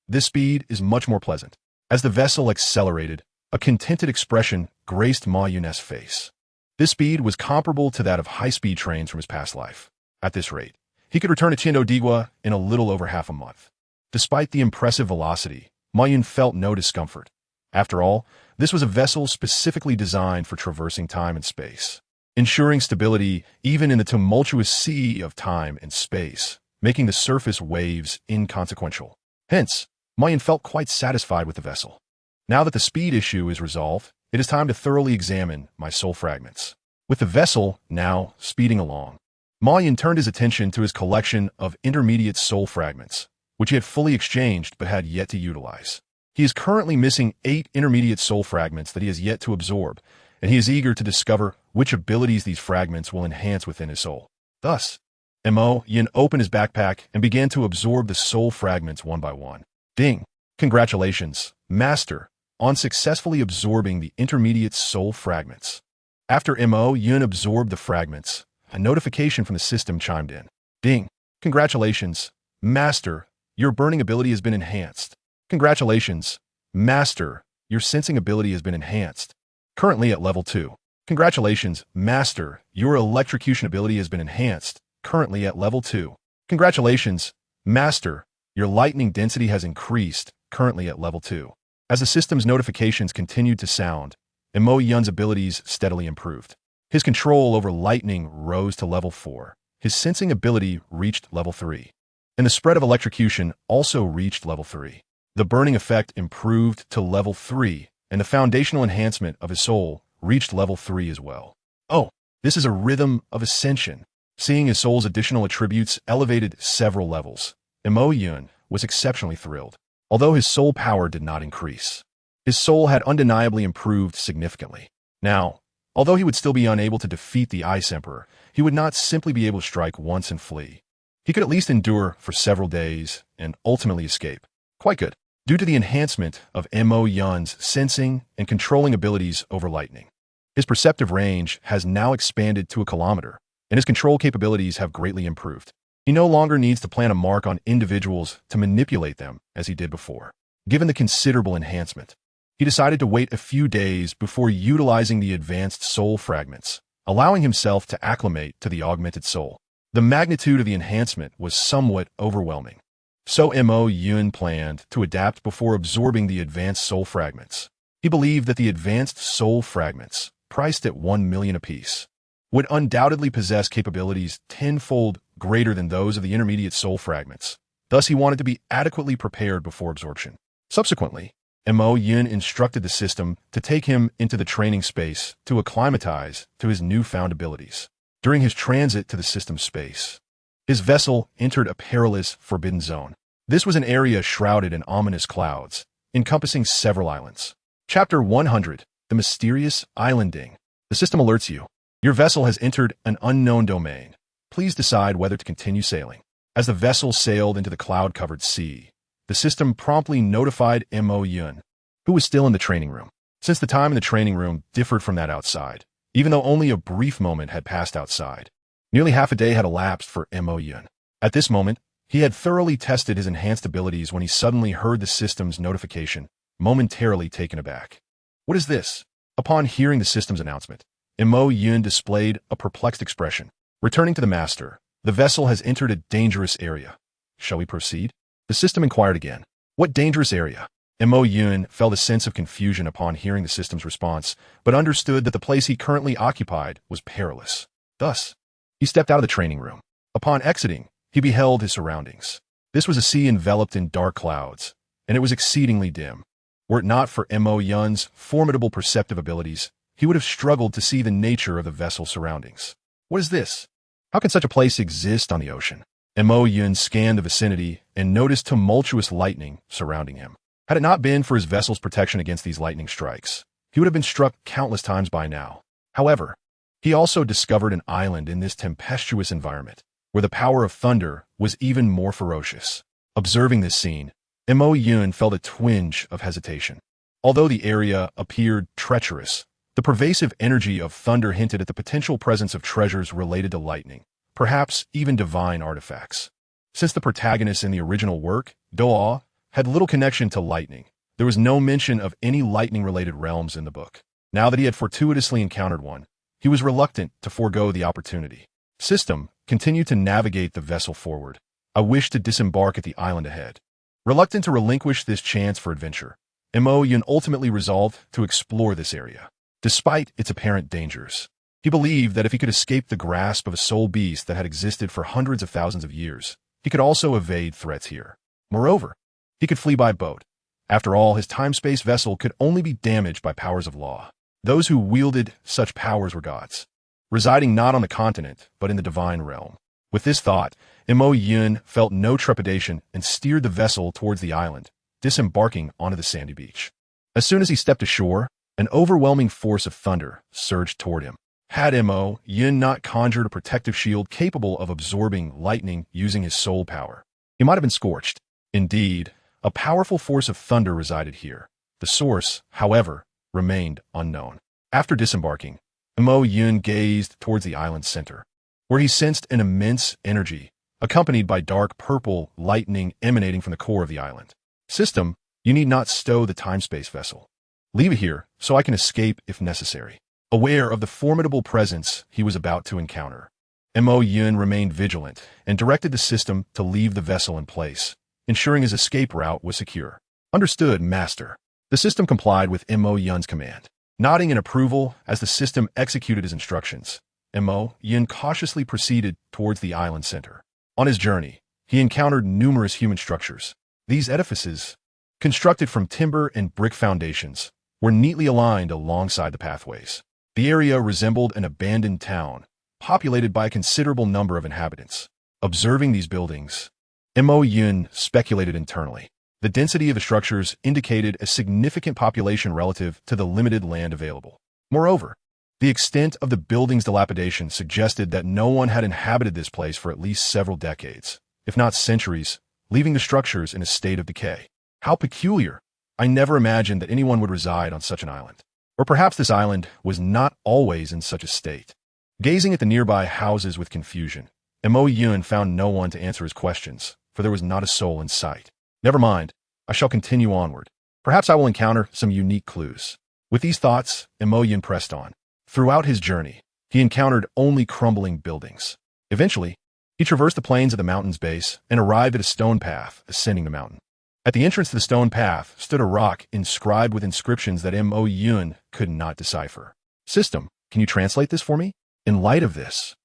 This speed is much more pleasant. As the vessel accelerated, a contented expression graced Ma Yun's face. This speed was comparable to that of high-speed trains from his past life. At this rate, he could return to Tiandodigua in a little over half a month. Despite the impressive velocity, Ma Yun felt no discomfort. After all, this was a vessel specifically designed for traversing time and space, ensuring stability even in the tumultuous sea of time and space, making the surface waves inconsequential. Hence, Ma Yun felt quite satisfied with the vessel. Now that the speed issue is resolved, it is time to thoroughly examine my soul fragments. With the vessel now speeding along, Ma Yun turned his attention to his collection of intermediate soul fragments, which he had fully exchanged but had yet to utilize. He is currently missing 8 intermediate soul fragments that he has yet to absorb, and he is eager to discover which abilities these fragments will enhance within his soul. Thus, Ma Yun opened his backpack and began to absorb the soul fragments one by one. Ding! Congratulations, Master, on successfully absorbing the intermediate soul fragments. After Ma Yun absorbed the fragments, a notification from the system chimed in. Ding! Congratulations, Master, your burning ability has been enhanced. Congratulations, Master, your sensing ability has been enhanced. Currently at level 2. Congratulations, Master, your electrocution ability has been enhanced. Currently at level 2. Congratulations, Master, your lightning density has increased. Currently at level 2. As the system's notifications continued to sound, Ma Yun's abilities steadily improved. His control over lightning rose to level 4. His sensing ability reached level 3. And the spread of electrocution also reached level 3. The burning effect improved to level 3, and the foundational enhancement of his soul reached level 3 as well. Oh, this is a rhythm of ascension. Seeing his soul's additional attributes elevated several levels, Ma Yun was exceptionally thrilled. Although his soul power did not increase, his soul had undeniably improved significantly. Now, although he would still be unable to defeat the Ice Emperor, he would not simply be able to strike once and flee. he could at least endure for several days and ultimately escape. Quite good, due to the enhancement of Mo Yun's sensing and controlling abilities over lightning. His perceptive range has now expanded to 1 kilometer, and his control capabilities have greatly improved. He no longer needs to plant a mark on individuals to manipulate them as he did before. Given the considerable enhancement, he decided to wait a few days before utilizing the advanced soul fragments, allowing himself to acclimate to the augmented soul. The magnitude of the enhancement was somewhat overwhelming. So Mo Yun planned to adapt before absorbing the advanced soul fragments. He believed that the advanced soul fragments, priced at 1 million apiece, would undoubtedly possess capabilities tenfold greater than those of the intermediate soul fragments. Thus, he wanted to be adequately prepared before absorption. Subsequently, Mo Yun instructed the system to take him into the training space to acclimatize to his newfound abilities. During his transit to the system space, his vessel entered a perilous forbidden zone. This was an area shrouded in ominous clouds, encompassing several islands. Chapter 100, The Mysterious Islanding. The system alerts you. Your vessel has entered an unknown domain. Please decide whether to continue sailing. As the vessel sailed into the cloud-covered sea, the system promptly notified Mo Yun, who was still in the training room. Since the time in the training room differed from that outside, even though only a brief moment had passed outside, nearly half a day had elapsed for Mo Yun. At this moment, he had thoroughly tested his enhanced abilities when he suddenly heard the system's notification, momentarily taken aback. What is this? Upon hearing the system's announcement, Mo Yun displayed a perplexed expression. Returning to the master, the vessel has entered a dangerous area. Shall we proceed? The system inquired again. What dangerous area? Mo Yun felt a sense of confusion upon hearing the system's response, but understood that the place he currently occupied was perilous. Thus, he stepped out of the training room. Upon exiting, he beheld his surroundings. This was a sea enveloped in dark clouds, and it was exceedingly dim. Were it not for Mo Yun's formidable perceptive abilities, he would have struggled to see the nature of the vessel's surroundings. What is this? How can such a place exist on the ocean? Mo Yun scanned the vicinity and noticed tumultuous lightning surrounding him. Had it not been for his vessel's protection against these lightning strikes, he would have been struck countless times by now. However, he also discovered an island in this tempestuous environment, where the power of thunder was even more ferocious. Observing this scene, Mo Yun felt a twinge of hesitation. Although the area appeared treacherous, the pervasive energy of thunder hinted at the potential presence of treasures related to lightning, perhaps even divine artifacts. Since the protagonists in the original work, Douluo, had little connection to lightning, there was no mention of any lightning-related realms in the book. Now that he had fortuitously encountered one, he was reluctant to forego the opportunity. System continued to navigate the vessel forward. I wish to disembark at the island ahead. Reluctant to relinquish this chance for adventure, Mo Yun ultimately resolved to explore this area. Despite its apparent dangers, he believed that if he could escape the grasp of a soul beast that had existed for hundreds of thousands of years, he could also evade threats here. Moreover, he could flee by boat. After all, his time-space vessel could only be damaged by powers of law. Those who wielded such powers were gods, residing not on the continent, but in the divine realm. With this thought, Mo Yun felt no trepidation and steered the vessel towards the island, disembarking onto the sandy beach. As soon as he stepped ashore, an overwhelming force of thunder surged toward him. Had Mo Yun not conjured a protective shield capable of absorbing lightning using his soul power, he might have been scorched. Indeed, a powerful force of thunder resided here. The source, however, remained unknown. After disembarking, Mo Yun gazed towards the island's center, where he sensed an immense energy, accompanied by dark purple lightning emanating from the core of the island. System, you need not stow the time-space vessel. Leave it here so I can escape if necessary. Aware of the formidable presence he was about to encounter, Mo Yun remained vigilant and directed the system to leave the vessel in place, ensuring his escape route was secure. Understood, Master. The system complied with Mo Yun's command. Nodding in approval as the system executed his instructions, Mo Yun cautiously proceeded towards the island center. On his journey, he encountered numerous human structures. These edifices, constructed from timber and brick foundations, were neatly aligned alongside the pathways. The area resembled an abandoned town, populated by a considerable number of inhabitants. Observing these buildings, Mo Yun speculated internally. The density of the structures indicated a significant population relative to the limited land available. Moreover, The extent of the building's dilapidation suggested that no one had inhabited this place for at least several decades, if not centuries, leaving the structures in a state of decay. How peculiar! I never imagined that anyone would reside on such an island. Or perhaps this island was not always in such a state. Gazing at the nearby houses with confusion, Mo Yun found no one to answer his questions, for there was not a soul in sight. Never mind, I shall continue onward. Perhaps I will encounter some unique clues. With these thoughts, Mo Yun pressed on. Throughout his journey, he encountered only crumbling buildings. Eventually, he traversed the plains of the mountain's base and arrived at a stone path ascending the mountain. At the entrance to the stone path stood a rock inscribed with inscriptions that Mo Yun could not decipher. System, can you translate this for me? In light of this,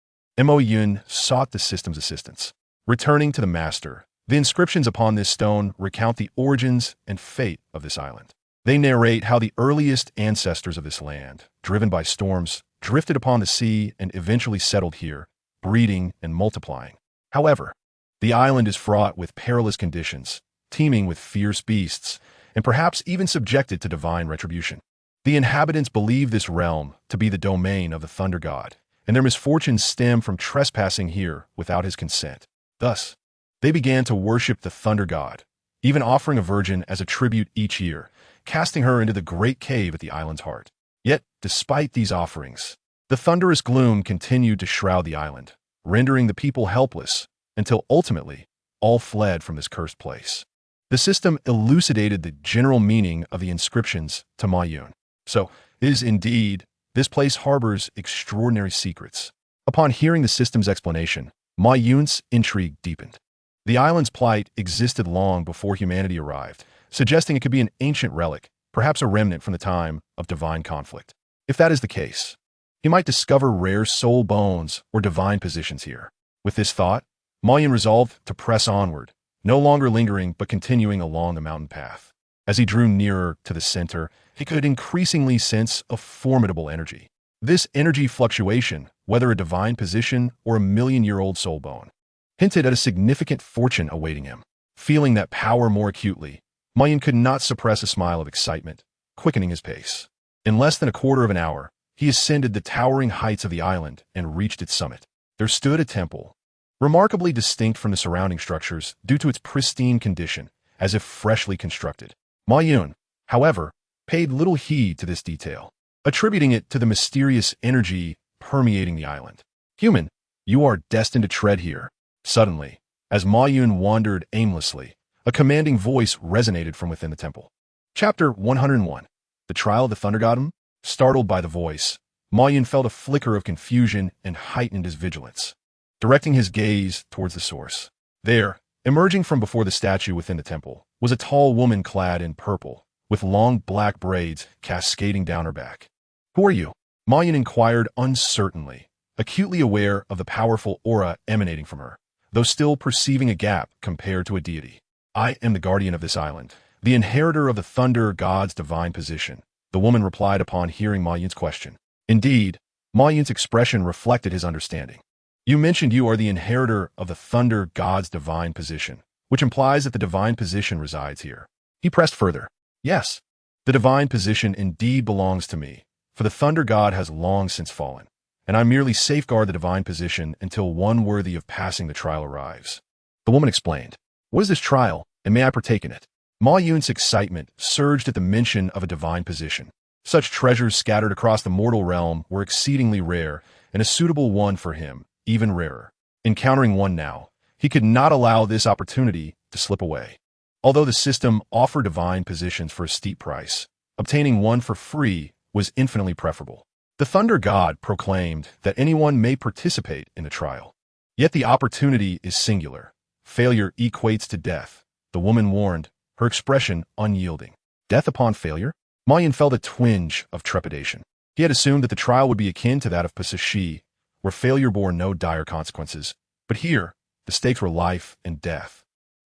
Mo Yun sought the system's assistance. Returning to the master, the inscriptions upon this stone recount the origins and fate of this island. They narrate how the earliest ancestors of this land, driven by storms, drifted upon the sea and eventually settled here, breeding and multiplying. However, the island is fraught with perilous conditions, teeming with fierce beasts, and perhaps even subjected to divine retribution. The inhabitants believe this realm to be the domain of the Thunder God, and their misfortunes stem from trespassing here without his consent. Thus, they began to worship the Thunder God, even offering a virgin as a tribute each year, casting her into the great cave at the island's heart. Yet, despite these offerings, the thunderous gloom continued to shroud the island, rendering the people helpless, until ultimately, all fled from this cursed place. The system elucidated the general meaning of the inscriptions to Ma Yun. So, it is indeed, this place harbors extraordinary secrets. Upon hearing the system's explanation, Ma Yun's intrigue deepened. The island's plight existed long before humanity arrived, suggesting it could be an ancient relic, perhaps a remnant from the time of divine conflict. If that is the case, he might discover rare soul bones or divine positions here. With this thought, Ma Yun resolved to press onward, no longer lingering but continuing along the mountain path. As he drew nearer to the center, he could increasingly sense a formidable energy. This energy fluctuation, whether a divine position or a million-year-old soul bone, hinted at a significant fortune awaiting him. Feeling that power more acutely, Ma Yun could not suppress a smile of excitement, quickening his pace. In less than a quarter of an hour, he ascended the towering heights of the island and reached its summit. There stood a temple, remarkably distinct from the surrounding structures due to its pristine condition, as if freshly constructed. Ma Yun, however, paid little heed to this detail, attributing it to the mysterious energy permeating the island. Human, you are destined to tread here. Suddenly, as Ma Yun wandered aimlessly, a commanding voice resonated from within the temple. Chapter 101. The Trial of the Thunder God. Startled by the voice, Ma Yun felt a flicker of confusion and heightened his vigilance. Directing his gaze towards the source, there, emerging from before the statue within the temple, was a tall woman clad in purple, with long black braids cascading down her back. Who are you? Ma Yun inquired uncertainly, acutely aware of the powerful aura emanating from her, though still perceiving a gap compared to a deity. I am the guardian of this island, the inheritor of the Thunder God's divine position, the woman replied upon hearing Ma Yun's question. Indeed, Ma Yun's expression reflected his understanding. You mentioned you are the inheritor of the Thunder God's divine position, which implies that the divine position resides here. He pressed further. Yes, the divine position indeed belongs to me, for the Thunder God has long since fallen, and I merely safeguard the divine position until one worthy of passing the trial arrives. The woman explained. What is this trial, and may I partake in it? Ma Yun's excitement surged at the mention of a divine position. Such treasures scattered across the mortal realm were exceedingly rare, and a suitable one for him, even rarer. Encountering one now, he could not allow this opportunity to slip away. Although the system offered divine positions for a steep price, obtaining one for free was infinitely preferable. The Thunder God proclaimed that anyone may participate in the trial. Yet the opportunity is singular. Failure equates to death, the woman warned, her expression unyielding. Death upon failure? Ma Yun felt a twinge of trepidation. He had assumed that the trial would be akin to that of Pasashi, where failure bore no dire consequences. But here, the stakes were life and death.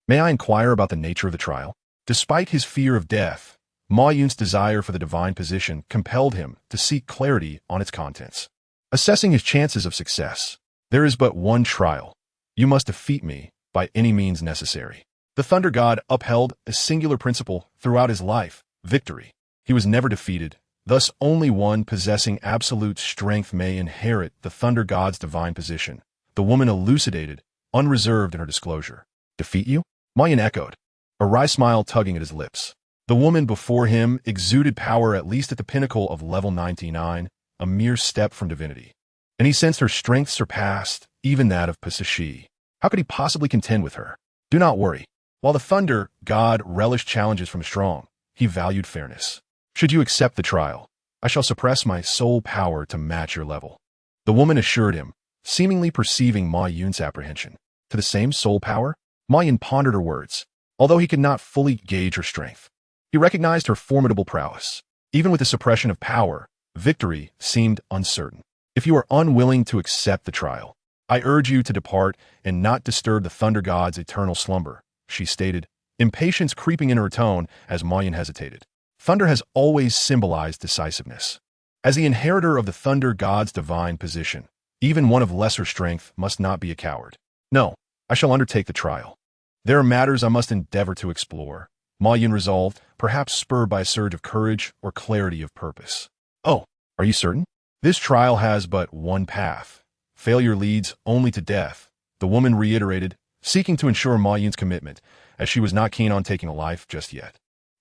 May I inquire about the nature of the trial? Despite his fear of death, Ma Yun's desire for the divine position compelled him to seek clarity on its contents. Assessing his chances of success, there is but one trial. You must defeat me by any means necessary. The Thunder God upheld a singular principle throughout his life, victory. He was never defeated, Thus only one possessing absolute strength may inherit the Thunder God's divine position. The woman elucidated, unreserved in her disclosure. Defeat you? Ma Yun echoed, a wry smile tugging at his lips. The woman before him exuded power at least at the pinnacle of level 99, a mere step from divinity. And he sensed her strength surpassed even that of Pasashi. How could he possibly contend with her? Do not worry. While the Thunder God relished challenges from strong, he valued fairness. Should you accept the trial, I shall suppress my soul power to match your level. The woman assured him, seemingly perceiving Ma Yun's apprehension. To the same soul power? Ma Yun pondered her words, although he could not fully gauge her strength. He recognized her formidable prowess. Even with the suppression of power, victory seemed uncertain. If you are unwilling to accept the trial, I urge you to depart and not disturb the Thunder God's eternal slumber, she stated, impatience creeping in her tone as Ma Yun hesitated. Thunder has always symbolized decisiveness. As the inheritor of the Thunder God's divine position, even one of lesser strength must not be a coward. No, I shall undertake the trial. There are matters I must endeavor to explore, Ma Yun resolved, perhaps spurred by a surge of courage or clarity of purpose. Oh, are you certain? This trial has but one path. Failure leads only to death, the woman reiterated, seeking to ensure Ma Yun's commitment, as she was not keen on taking a life just yet.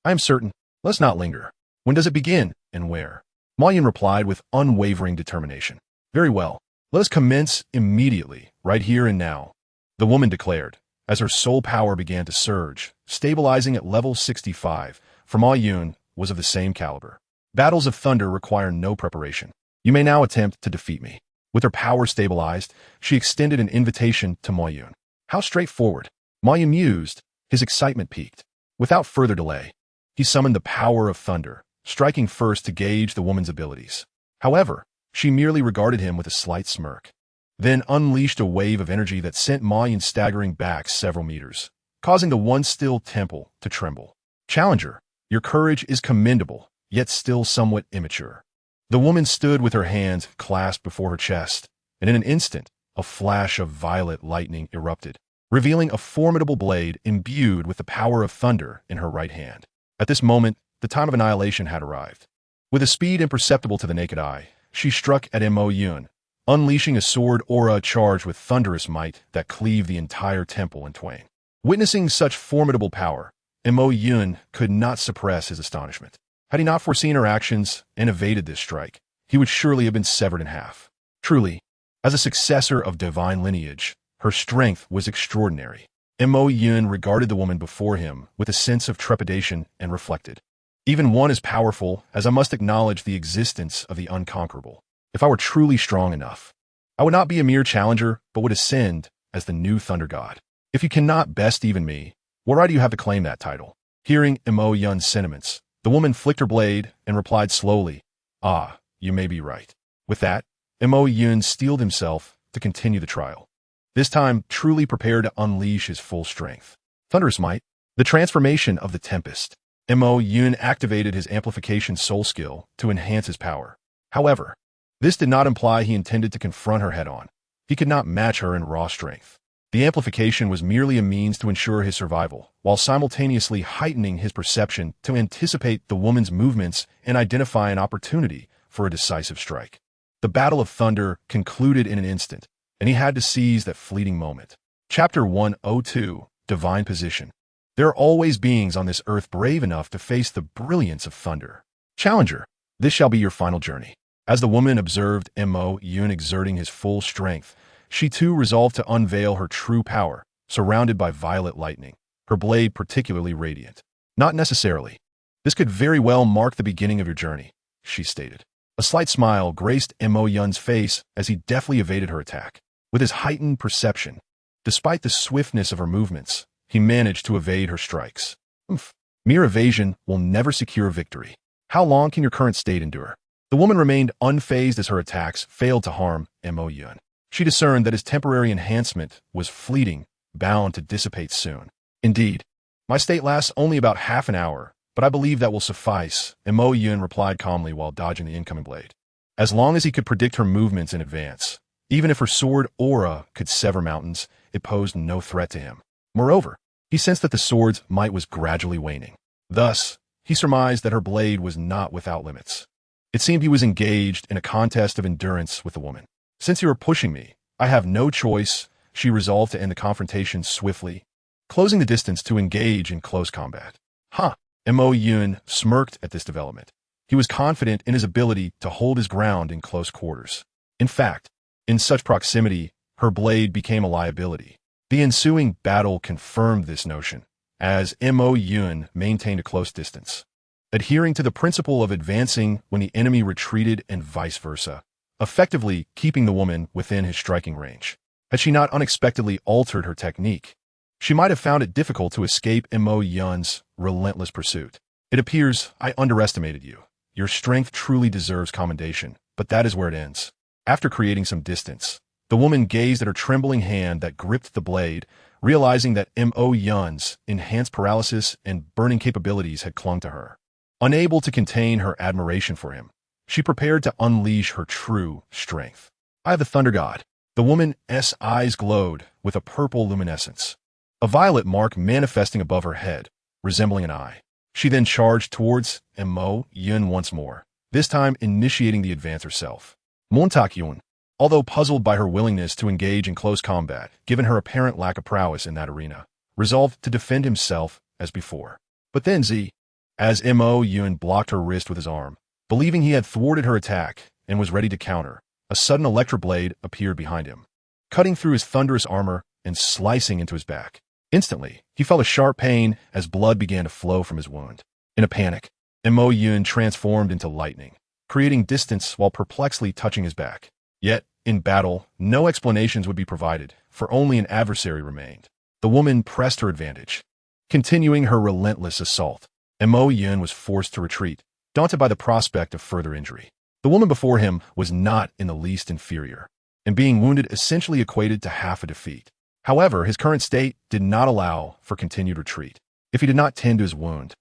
I am certain. Let's not linger. When does it begin, and where? Ma Yun replied with unwavering determination. Very well. Let us commence immediately, right here and now, the woman declared, as her soul power began to surge, stabilizing at level 65, for Ma Yun was of the same caliber. Battles of thunder require no preparation. You may now attempt to defeat me. With her power stabilized, she extended an invitation to Ma Yun. How straightforward. Ma Yun mused, his excitement peaked. Without further delay, he summoned the power of thunder, striking first to gauge the woman's abilities. However, she merely regarded him with a slight smirk, then unleashed a wave of energy that sent Ma Yun staggering back several meters, causing the once still temple to tremble. Challenger, your courage is commendable, yet still somewhat immature. The woman stood with her hands clasped before her chest, and in an instant, a flash of violet lightning erupted, revealing a formidable blade imbued with the power of thunder in her right hand. At this moment, the time of annihilation had arrived. With a speed imperceptible to the naked eye, she struck at Ma Yun, unleashing a sword aura charged with thunderous might that cleaved the entire temple in twain. Witnessing such formidable power, Ma Yun could not suppress his astonishment. Had he not foreseen her actions and evaded this strike, he would surely have been severed in half. Truly, as a successor of divine lineage, her strength was extraordinary. Ma Yun regarded the woman before him with a sense of trepidation and reflected. Even one as powerful as I must acknowledge the existence of the unconquerable. If I were truly strong enough, I would not be a mere challenger, but would ascend as the new Thunder God. If you cannot best even me, what right do you have to claim that title? Hearing Ma Yun's sentiments, the woman flicked her blade and replied slowly, Ah, you may be right. With that, Ma Yun steeled himself to continue the trial, this time truly prepared to unleash his full strength. Thunderous might, the transformation of the tempest. Ma Yun activated his amplification soul skill to enhance his power. However, this did not imply he intended to confront her head-on. He could not match her in raw strength. The amplification was merely a means to ensure his survival, while simultaneously heightening his perception to anticipate the woman's movements and identify an opportunity for a decisive strike. The Battle of Thunder concluded in an instant, and he had to seize that fleeting moment. Chapter 102, Divine Position. There are always beings on this earth brave enough to face the brilliance of thunder. Challenger, this shall be your final journey. As the woman observed Ma Yun exerting his full strength, she too resolved to unveil her true power, surrounded by violet lightning, her blade particularly radiant. Not necessarily. This could very well mark the beginning of your journey, she stated. A slight smile graced Ma Yun's face as he deftly evaded her attack. With his heightened perception, despite the swiftness of her movements, he managed to evade her strikes. Mere evasion will never secure victory. How long can your current state endure? The woman remained unfazed as her attacks failed to harm Ma Yun. She discerned that his temporary enhancement was fleeting, bound to dissipate soon. Indeed, my state lasts only about half an hour, but I believe that will suffice, Ma Yun replied calmly while dodging the incoming blade. As long as he could predict her movements in advance, even if her sword aura could sever mountains, it posed no threat to him. Moreover, he sensed that the sword's might was gradually waning. Thus, he surmised that her blade was not without limits. It seemed he was engaged in a contest of endurance with the woman. Since you are pushing me, I have no choice, she resolved to end the confrontation swiftly, closing the distance to engage in close combat. Huh. Mo Yun smirked at this development. He was confident in his ability to hold his ground in close quarters. In fact, in such proximity, her blade became a liability. The ensuing battle confirmed this notion, as Mo Yun maintained a close distance, adhering to the principle of advancing when the enemy retreated and vice versa, effectively keeping the woman within his striking range. Had she not unexpectedly altered her technique, she might have found it difficult to escape Mo Yun's relentless pursuit. It appears I underestimated you. Your strength truly deserves commendation, but that is where it ends. After creating some distance, the woman gazed at her trembling hand that gripped the blade, realizing that Mo Yun's enhanced paralysis and burning capabilities had clung to her. Unable to contain her admiration for him, she prepared to unleash her true strength. I have the Thunder God. The woman's eyes glowed with a purple luminescence, a violet mark manifesting above her head, resembling an eye. She then charged towards Mo Yun once more, this time initiating the advance herself. Montak Yun, although puzzled by her willingness to engage in close combat, given her apparent lack of prowess in that arena, resolved to defend himself as before. But then as Mo Yun blocked her wrist with his arm, believing he had thwarted her attack and was ready to counter, a sudden electric blade appeared behind him, cutting through his thunderous armor and slicing into his back. Instantly, he felt a sharp pain as blood began to flow from his wound. In a panic, Mo Yun transformed into lightning, creating distance while perplexedly touching his back. Yet, in battle, no explanations would be provided, for only an adversary remained. The woman pressed her advantage, continuing her relentless assault. Mo Yun was forced to retreat, daunted by the prospect of further injury. The woman before him was not in the least inferior, and being wounded essentially equated to half a defeat. However, his current state did not allow for continued retreat. If he did not tend to his wound,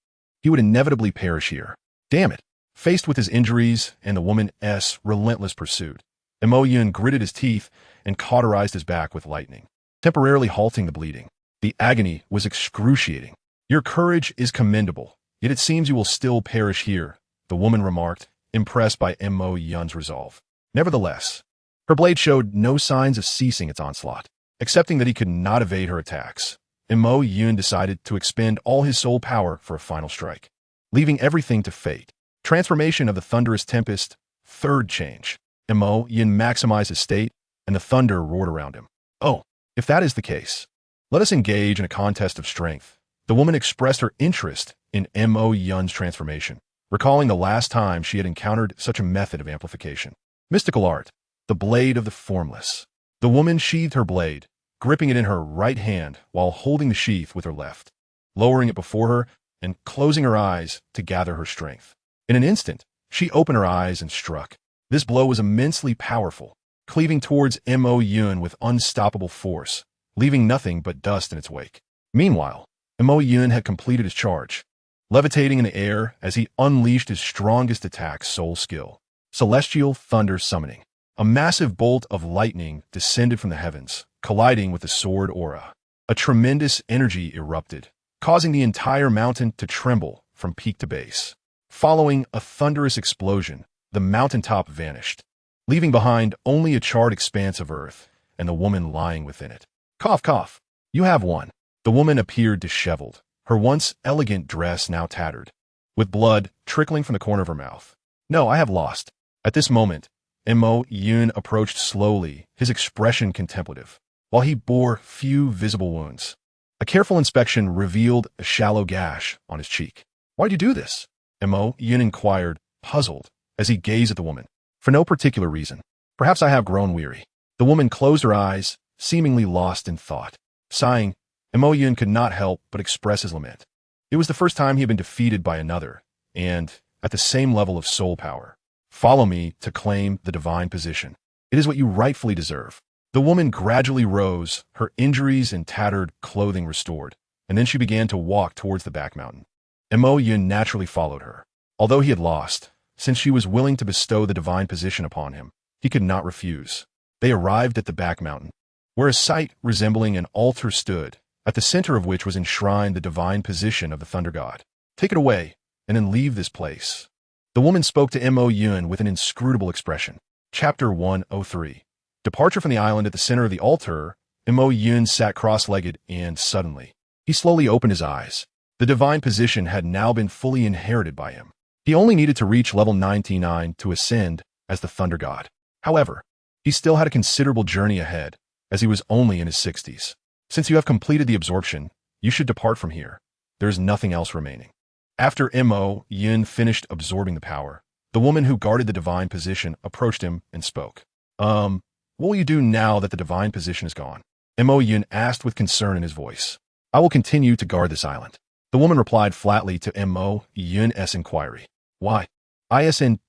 he would inevitably perish here. Damn it! Faced with his injuries and the woman's relentless pursuit, Mo Yun gritted his teeth and cauterized his back with lightning, temporarily halting the bleeding. The agony was excruciating. Your courage is commendable, yet it seems you will still perish here, the woman remarked, impressed by Mo Yun's resolve. Nevertheless, her blade showed no signs of ceasing its onslaught. Accepting that he could not evade her attacks, Mo Yun decided to expend all his soul power for a final strike, leaving everything to fate. Transformation of the thunderous tempest, third change. Mo Yun maximized his state, and the thunder roared around him. Oh, if that is the case, let us engage in a contest of strength. The woman expressed her interest in Mo Yun's transformation, recalling the last time she had encountered such a method of amplification. Mystical art, the blade of the formless. The woman sheathed her blade, gripping it in her right hand while holding the sheath with her left, lowering it before her and closing her eyes to gather her strength. In an instant, she opened her eyes and struck. This blow was immensely powerful, cleaving towards Mo Yun with unstoppable force, leaving nothing but dust in its wake. Meanwhile, Mo Yun had completed his charge, levitating in the air as he unleashed his strongest attack, soul skill, Celestial Thunder Summoning. A massive bolt of lightning descended from the heavens, colliding with the sword aura. A tremendous energy erupted, causing the entire mountain to tremble from peak to base. Following a thunderous explosion, the mountaintop vanished, leaving behind only a charred expanse of earth and the woman lying within it. Cough, cough. You have won. The woman appeared disheveled, her once elegant dress now tattered, with blood trickling from the corner of her mouth. No, I have lost. At this moment, Mo Yun approached slowly, his expression contemplative, while he bore few visible wounds. A careful inspection revealed a shallow gash on his cheek. Why'd you do this? Mo Yun inquired, puzzled, as he gazed at the woman. For no particular reason. Perhaps I have grown weary. The woman closed her eyes, seemingly lost in thought. Sighing, Mo Yun could not help but express his lament. It was the first time he had been defeated by another, and at the same level of soul power. Follow me to claim the divine position. It is what you rightfully deserve. The woman gradually rose, her injuries and tattered clothing restored, and then she began to walk towards the back mountain. Mo Yun naturally followed her. Although he had lost, since she was willing to bestow the divine position upon him, he could not refuse. They arrived at the back mountain, where a site resembling an altar stood, at the center of which was enshrined the divine position of the Thunder God. Take it away, and then leave this place. The woman spoke to Mo Yun with an inscrutable expression. Chapter 103. Departure from the island. At the center of the altar, Mo Yun sat cross-legged and, suddenly, he slowly opened his eyes. The divine position had now been fully inherited by him. He only needed to reach level 99 to ascend as the Thunder God. However, he still had a considerable journey ahead, as he was only in his 60s. Since you have completed the absorption, you should depart from here. There is nothing else remaining. After Mo Yun finished absorbing the power, the woman who guarded the divine position approached him and spoke. What will you do now that the divine position is gone? Mo Yun asked with concern in his voice. I will continue to guard this island. The woman replied flatly to Mo Yun's inquiry. Why? Isn't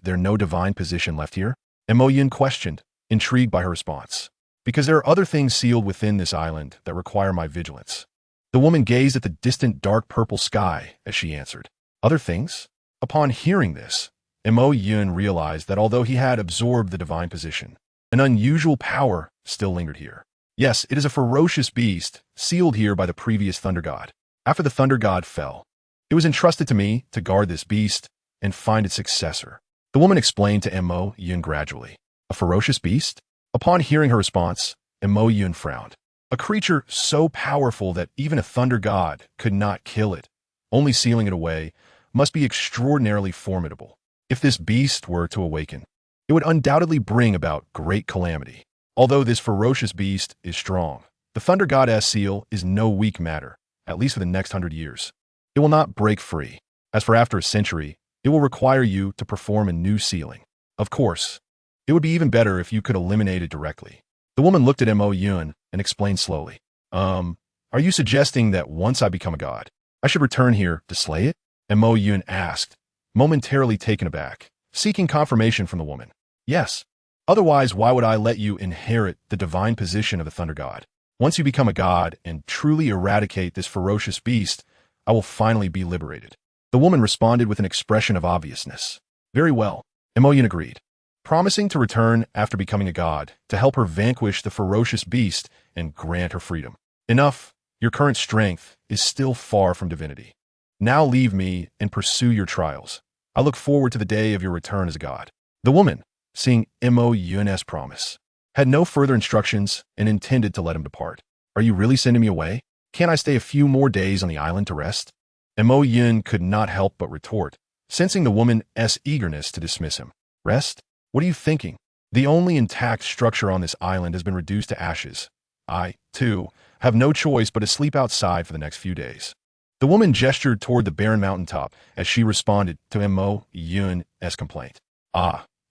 there no divine position left here? Mo Yun questioned, intrigued by her response. Because there are other things sealed within this island that require my vigilance. The woman gazed at the distant dark purple sky as she answered. Other things? Upon hearing this, Mo Yun realized that although he had absorbed the divine position, an unusual power still lingered here. Yes, it is a ferocious beast, sealed here by the previous Thunder God. After the Thunder God fell, it was entrusted to me to guard this beast and find its successor. The woman explained to Mo Yun gradually. A ferocious beast? Upon hearing her response, Mo Yun frowned. A creature so powerful that even a Thunder God could not kill it, only sealing it away, must be extraordinarily formidable. If this beast were to awaken, it would undoubtedly bring about great calamity. Although this ferocious beast is strong, the Thunder God's seal is no weak matter, at least for the next 100 years. It will not break free. As for after a century, it will require you to perform a new sealing. Of course, it would be even better if you could eliminate it directly. The woman looked at Mo Yun and explained slowly. Are you suggesting that once I become a god, I should return here to slay it? Mo Yun asked, momentarily taken aback, seeking confirmation from the woman. Yes. Otherwise, why would I let you inherit the divine position of a Thunder God? Once you become a god and truly eradicate this ferocious beast, I will finally be liberated. The woman responded with an expression of obviousness. Very well. Mo Yun agreed, promising to return after becoming a god to help her vanquish the ferocious beast and grant her freedom. Enough. Your current strength is still far from divinity. Now leave me and pursue your trials. I look forward to the day of your return as a god. The woman, seeing Mo Yun's promise, had no further instructions and intended to let him depart. Are you really sending me away? Can't I stay a few more days on the island to rest? Mo Yun could not help but retort, sensing the woman's eagerness to dismiss him. Rest? What are you thinking? The only intact structure on this island has been reduced to ashes. I, too, have no choice but to sleep outside for the next few days. The woman gestured toward the barren mountaintop as she responded to Mo Yun's complaint.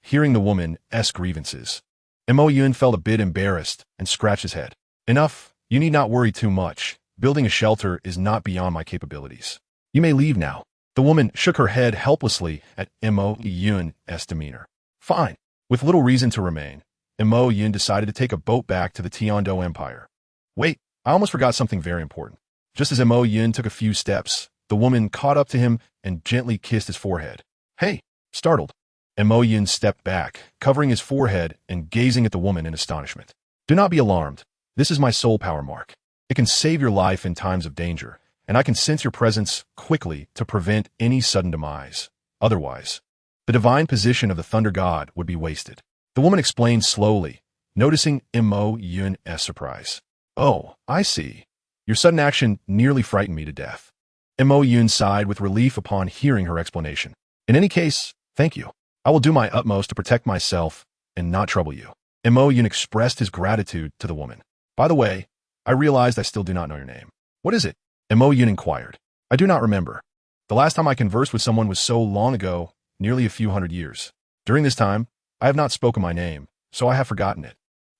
Hearing the woman's grievances, Mo Yun felt a bit embarrassed and scratched his head. Enough. You need not worry too much. Building a shelter is not beyond my capabilities. You may leave now. The woman shook her head helplessly at Mo Yun's demeanor. Fine. With little reason to remain, Mo Yun decided to take a boat back to the Tiando Empire. Wait, I almost forgot something very important. Just as Mo Yun took a few steps, the woman caught up to him and gently kissed his forehead. Hey! Startled, Mo Yun stepped back, covering his forehead and gazing at the woman in astonishment. Do not be alarmed. This is my soul power mark. It can save your life in times of danger, and I can sense your presence quickly to prevent any sudden demise. Otherwise, the divine position of the Thunder God would be wasted. The woman explained slowly, noticing Mo Yun's surprise. Oh, I see. Your sudden action nearly frightened me to death. Mo Yun sighed with relief upon hearing her explanation. In any case, thank you. I will do my utmost to protect myself and not trouble you. Mo Yun expressed his gratitude to the woman. By the way, I realized I still do not know your name. What is it? Mo Yun inquired. I do not remember. The last time I conversed with someone was so long ago, nearly a few hundred years. During this time, I have not spoken my name, so I have forgotten it.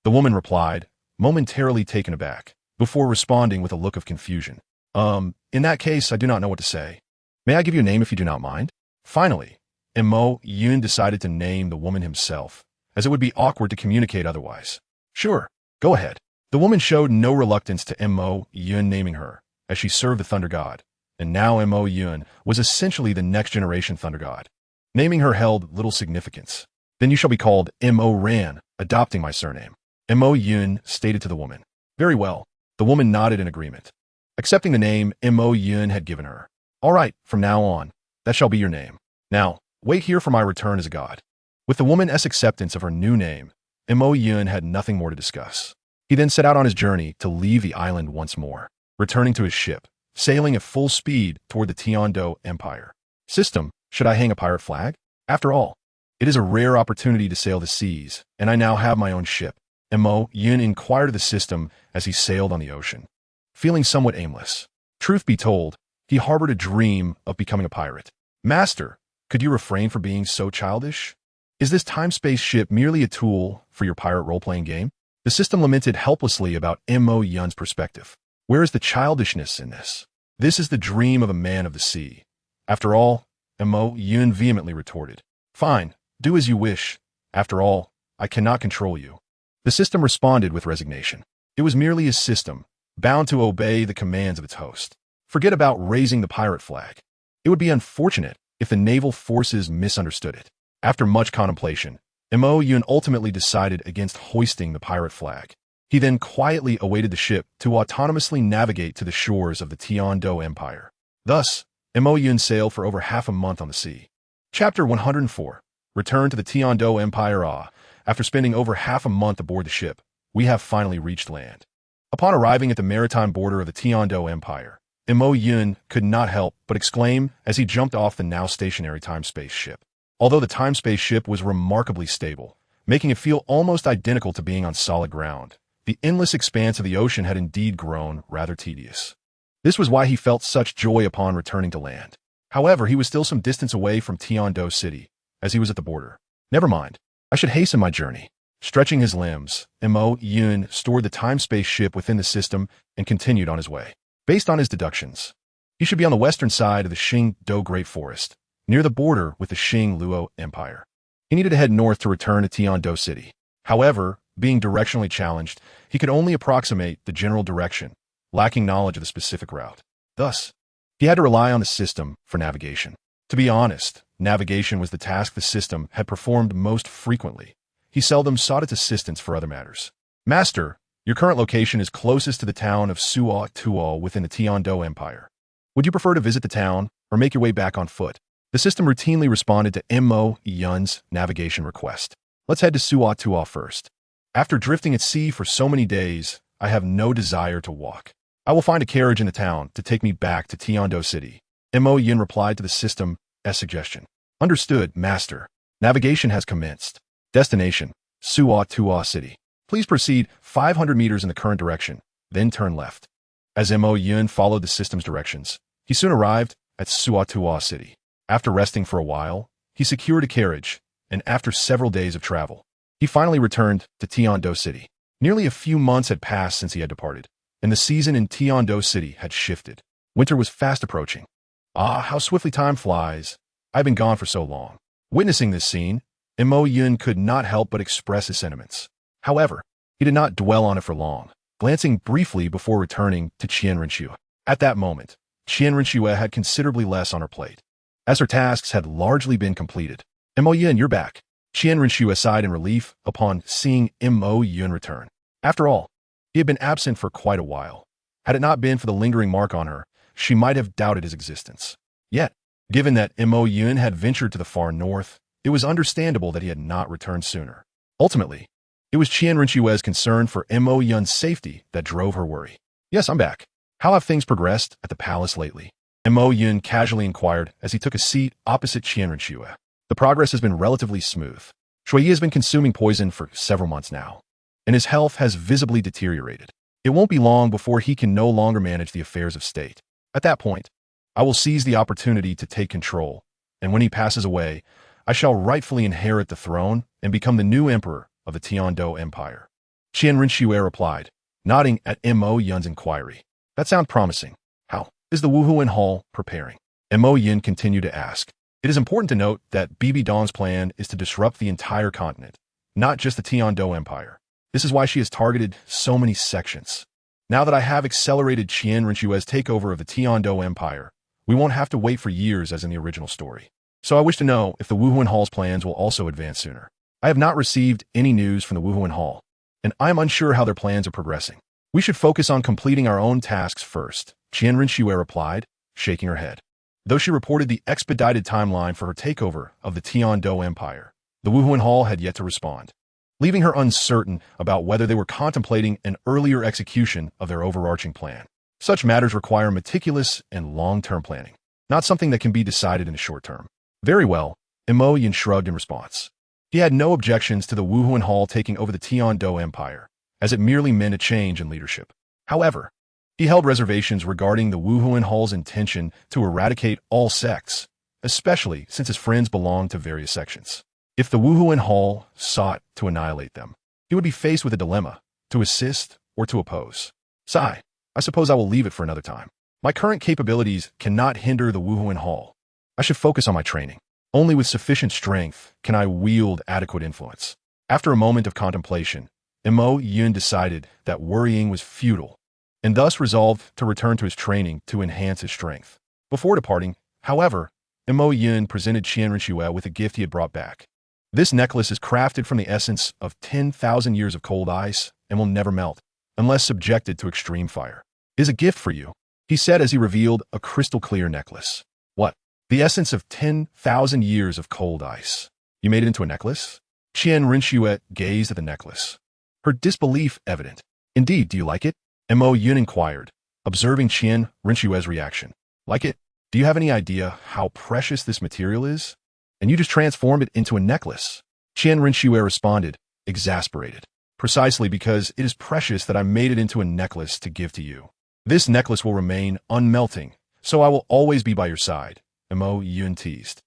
The woman replied, momentarily taken aback, before responding with a look of confusion. In that case, I do not know what to say. May I give you a name if you do not mind? Finally, Mo Yun decided to name the woman himself, as it would be awkward to communicate otherwise. Sure, go ahead. The woman showed no reluctance to Mo Yun naming her, as she served the Thunder God, and now Mo Yun was essentially the next generation Thunder God. Naming her held little significance. Then you shall be called Mo Ran, adopting my surname. Mo Yun stated to the woman. Very well. The woman nodded in agreement, accepting the name Mo Yun had given her. All right, from now on, that shall be your name. Now, Wait here for my return as a god. With the woman's acceptance of her new name, Mo Yun had nothing more to discuss. He then set out on his journey to leave the island once more, returning to his ship, sailing at full speed toward the Tiando Empire. System, should I hang a pirate flag? After all, it is a rare opportunity to sail the seas, and I now have my own ship. Mo Yun inquired of the system as he sailed on the ocean. Feeling somewhat aimless. Truth be told, he harbored a dream of becoming a pirate. Master, could you refrain from being so childish? Is this time-space ship merely a tool for your pirate role-playing game? The system lamented helplessly about Mo Yun's perspective. Where is the childishness in this? This is the dream of a man of the sea. After all, Mo Yun vehemently retorted. Fine, do as you wish. After all, I cannot control you. The system responded with resignation. It was merely a system, bound to obey the commands of its host. Forget about raising the pirate flag. It would be unfortunate if the naval forces misunderstood it. After much contemplation, Mo Yun ultimately decided against hoisting the pirate flag. He then quietly awaited the ship to autonomously navigate to the shores of the Tiando Empire. Thus, Mo Yun sailed for over half a month on the sea. Chapter 104. Return to the Tiando Empire. After spending over half a month aboard the ship, we have finally reached land. Upon arriving at the maritime border of the Tiando Empire, Mo Yun could not help but exclaim as he jumped off the now stationary time-space ship. Although the time-space ship was remarkably stable, making it feel almost identical to being on solid ground, the endless expanse of the ocean had indeed grown rather tedious. This was why he felt such joy upon returning to land. However, he was still some distance away from Tiando City, as he was at the border. Never mind, I should hasten my journey. Stretching his limbs, Mo Yun stored the time-space ship within the system and continued on his way. Based on his deductions, he should be on the western side of the Qingdao Great Forest, near the border with the Luo Empire. He needed to head north to return to Tiando City. However, being directionally challenged, he could only approximate the general direction, lacking knowledge of the specific route. Thus, he had to rely on the system for navigation. To be honest, navigation was the task the system had performed most frequently. He seldom sought its assistance for other matters. Master, your current location is closest to the town of Suo within the Tiando Empire. Would you prefer to visit the town or make your way back on foot? The system routinely responded to Mo Yun's navigation request. Let's head to Suo first. After drifting at sea for so many days, I have no desire to walk. I will find a carriage in the town to take me back to Tiando City. Mo Yun replied to the system's suggestion. Understood, Master. Navigation has commenced. Destination, Suo City. Please proceed 500 meters in the current direction, then turn left. As Mo Yun followed the system's directions, he soon arrived at Suo City. After resting for a while, he secured a carriage, and after several days of travel, he finally returned to Tiando City. Nearly a few months had passed since he had departed, and the season in Tiando City had shifted. Winter was fast approaching. Ah, how swiftly time flies. I've been gone for so long. Witnessing this scene, Mo Yun could not help but express his sentiments. However, he did not dwell on it for long, glancing briefly before returning to Qianrenxue. At that moment, Qianrenxue had considerably less on her plate, as her tasks had largely been completed. Mo Yun, you're back. Qianrenxue sighed in relief upon seeing Mo Yun return. After all, he had been absent for quite a while. Had it not been for the lingering mark on her, she might have doubted his existence. Yet, given that Mo Yun had ventured to the far north, it was understandable that he had not returned sooner. Ultimately, it was Qianrenxue's concern for Mo Yun's safety that drove her worry. Yes, I'm back. How have things progressed at the palace lately? Mo Yun casually inquired as he took a seat opposite Qianrenxue. The progress has been relatively smooth. Shui has been consuming poison for several months now, and his health has visibly deteriorated. It won't be long before he can no longer manage the affairs of state. At that point, I will seize the opportunity to take control, and when he passes away, I shall rightfully inherit the throne and become the new emperor of the Tiando Empire. Qianrenxue replied, nodding at Mo Yun's inquiry. That sounds promising. How is the Wuhuan Hall preparing? Mo Yun continued to ask. It is important to note that Bibi Dong's plan is to disrupt the entire continent, not just the Tiando Empire. This is why she has targeted so many sections. Now that I have accelerated Qianrenxue's takeover of the Tiando Empire, we won't have to wait for years as in the original story. So I wish to know if the Wuhuan Hall's plans will also advance sooner. I have not received any news from the Wuhuan Hall, and I am unsure how their plans are progressing. We should focus on completing our own tasks first, Qianrenxue replied, shaking her head. Though she reported the expedited timeline for her takeover of the Tian-Do Empire, the Wuhuan Hall had yet to respond, leaving her uncertain about whether they were contemplating an earlier execution of their overarching plan. Such matters require meticulous and long-term planning, not something that can be decided in the short term. Very well, Mo Yin shrugged in response. He had no objections to the Wuhuan Hall taking over the Tian-Do Empire, as it merely meant a change in leadership. However, he held reservations regarding the Wuhuan Hall's intention to eradicate all sects, especially since his friends belonged to various sections. If the Wuhuan Hall sought to annihilate them, he would be faced with a dilemma, to assist or to oppose. Sigh, I suppose I will leave it for another time. My current capabilities cannot hinder the Wuhuan Hall. I should focus on my training. Only with sufficient strength can I wield adequate influence. After a moment of contemplation, Mo Yun decided that worrying was futile, and thus resolved to return to his training to enhance his strength. Before departing, however, Mo Yun presented Qian Rinxue with a gift he had brought back. This necklace is crafted from the essence of 10,000 years of cold ice and will never melt, unless subjected to extreme fire. It is a gift for you, he said as he revealed a crystal-clear necklace. What? The essence of 10,000 years of cold ice. You made it into a necklace? Qian Rinxue gazed at the necklace, her disbelief evident. Indeed, do you like it? Mo Yun inquired, observing Qian Rinxue's reaction. Like it? Do you have any idea how precious this material is? And you just transformed it into a necklace. Qian Rinxue responded, exasperated. Precisely because it is precious that I made it into a necklace to give to you. This necklace will remain unmelting, so I will always be by your side. Mo Yun teased.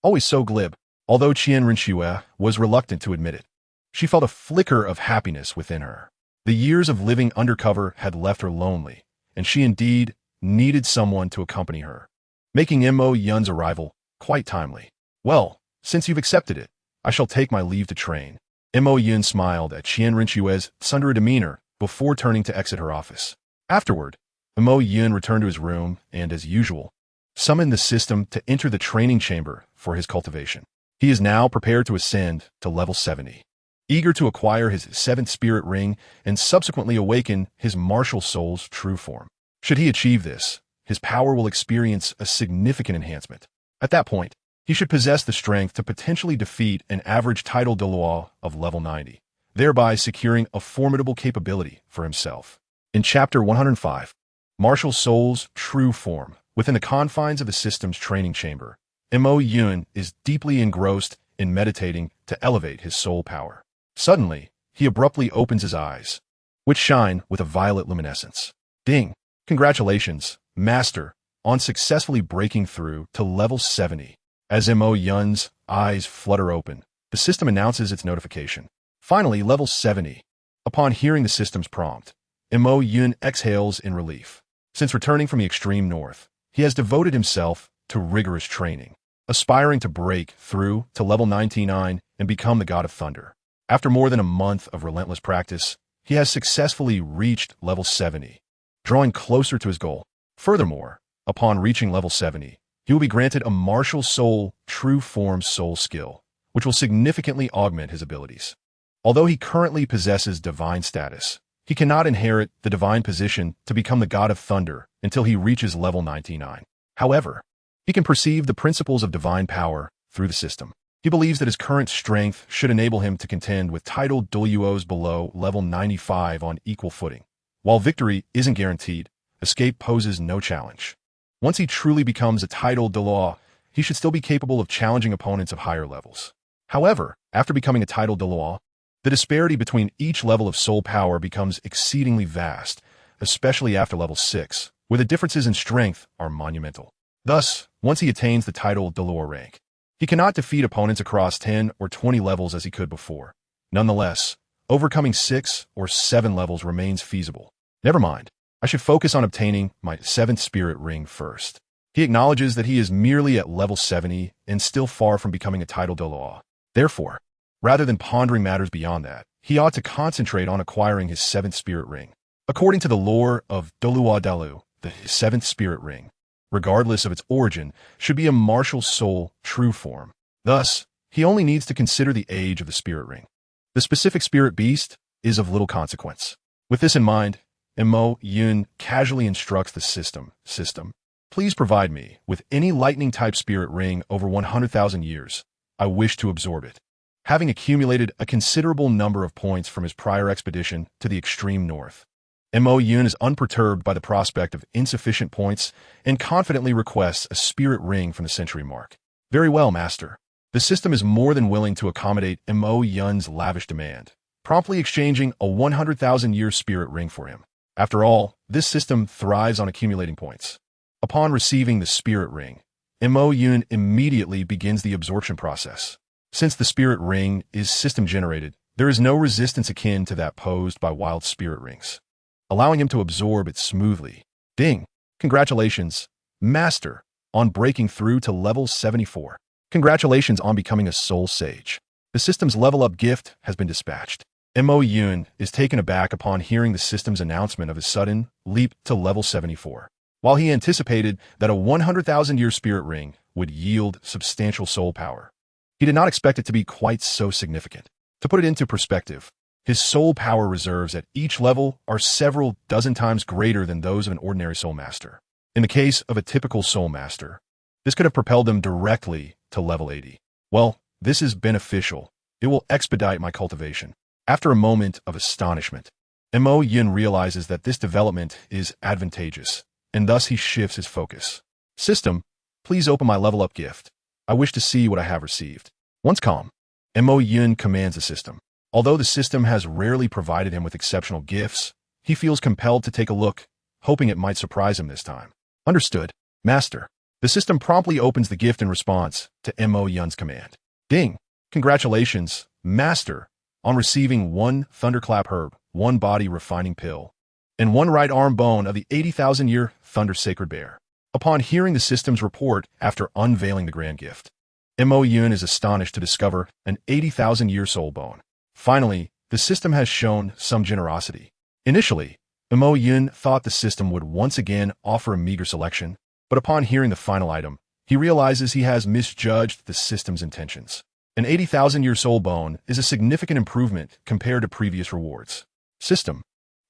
Always so glib. Although Qian Rinxue was reluctant to admit it, she felt a flicker of happiness within her. The years of living undercover had left her lonely, and she indeed needed someone to accompany her, making Mo Yun's arrival quite timely. Well, since you've accepted it, I shall take my leave to train. Mo Yun smiled at Qian Rinxue's sundry demeanor before turning to exit her office. Afterward, Mo Yun returned to his room and, as usual, summoned the system to enter the training chamber for his cultivation. He is now prepared to ascend to level 70, eager to acquire his 7th spirit ring and subsequently awaken his martial soul's true form. Should he achieve this, his power will experience a significant enhancement. At that point, he should possess the strength to potentially defeat an average title Douluo of level 90, thereby securing a formidable capability for himself. In Chapter 105, MartialSoul's True Form. Within the confines of the system's training chamber, Mo Yun is deeply engrossed in meditating to elevate his soul power. Suddenly, he abruptly opens his eyes, which shine with a violet luminescence. Ding! Congratulations, Master, on successfully breaking through to level 70. As Mo Yun's eyes flutter open, the system announces its notification. Finally, level 70. Upon hearing the system's prompt, Mo Yun exhales in relief. Since returning from the extreme north, he has devoted himself to rigorous training, aspiring to break through to level 99 and become the god of thunder. After more than a month of relentless practice, he has successfully reached level 70, drawing closer to his goal. Furthermore, upon reaching level 70, he will be granted a MartialSoul True Form soul skill, which will significantly augment his abilities. Although he currently possesses divine status, he cannot inherit the divine position to become the god of thunder until he reaches level 99. However, he can perceive the principles of divine power through the system. He believes that his current strength should enable him to contend with titled Douluos below level 95 on equal footing. While victory isn't guaranteed, escape poses no challenge. Once he truly becomes a titled Douluo, he should still be capable of challenging opponents of higher levels. However, after becoming a titled Douluo, the disparity between each level of soul power becomes exceedingly vast, especially after level 6, where the differences in strength are monumental. Thus, once he attains the title Douluo rank, he cannot defeat opponents across 10 or 20 levels as he could before. Nonetheless, overcoming 6 or 7 levels remains feasible. Never mind, I should focus on obtaining my 7th spirit ring first. He acknowledges that he is merely at level 70 and still far from becoming a title Douluo. Therefore, rather than pondering matters beyond that, he ought to concentrate on acquiring his 7th spirit ring. According to the lore of Douluo Dalu, the 7th spirit ring, regardless of its origin, should be a MartialSoul True Form. Thus, he only needs to consider the age of the spirit ring. The specific spirit beast is of little consequence. With this in mind, Mo Yun casually instructs the system, Please provide me with any lightning-type spirit ring over 100,000 years. I wish to absorb it. Having accumulated a considerable number of points from his prior expedition to the extreme north, Mo Yun is unperturbed by the prospect of insufficient points and confidently requests a spirit ring from the century mark. Very well, Master. The system is more than willing to accommodate Mo Yun's lavish demand, promptly exchanging a 100,000-year spirit ring for him. After all, this system thrives on accumulating points. Upon receiving the spirit ring, Mo Yun immediately begins the absorption process. Since the spirit ring is system-generated, there is no resistance akin to that posed by wild spirit rings, allowing him to absorb it smoothly. Ding! Congratulations, Master, on breaking through to level 74. Congratulations on becoming a soul sage. The system's level-up gift has been dispatched. Mo Yun is taken aback upon hearing the system's announcement of his sudden leap to level 74. While he anticipated that a 100,000-year spirit ring would yield substantial soul power, he did not expect it to be quite so significant. To put it into perspective, his soul power reserves at each level are several dozen times greater than those of an ordinary soul master. In the case of a typical soul master, this could have propelled him directly to level 80. Well, this is beneficial. It will expedite my cultivation. After a moment of astonishment, Mo Yun realizes that this development is advantageous, and thus he shifts his focus. System, please open my level-up gift. I wish to see what I have received. Once calm, Mo Yun commands the system. Although the system has rarely provided him with exceptional gifts, he feels compelled to take a look, hoping it might surprise him this time. Understood, Master. The system promptly opens the gift in response to Mo Yun's command. Ding! Congratulations, Master, on receiving 1 thunderclap herb, 1 body refining pill, and 1 right arm bone of the 80,000-year thunder sacred bear. Upon hearing the system's report after unveiling the grand gift, Mo Yun is astonished to discover an 80,000-year soul bone. Finally, the system has shown some generosity. Initially, Mo Yun thought the system would once again offer a meager selection, but upon hearing the final item, he realizes he has misjudged the system's intentions. An 80,000-year soul bone is a significant improvement compared to previous rewards. System,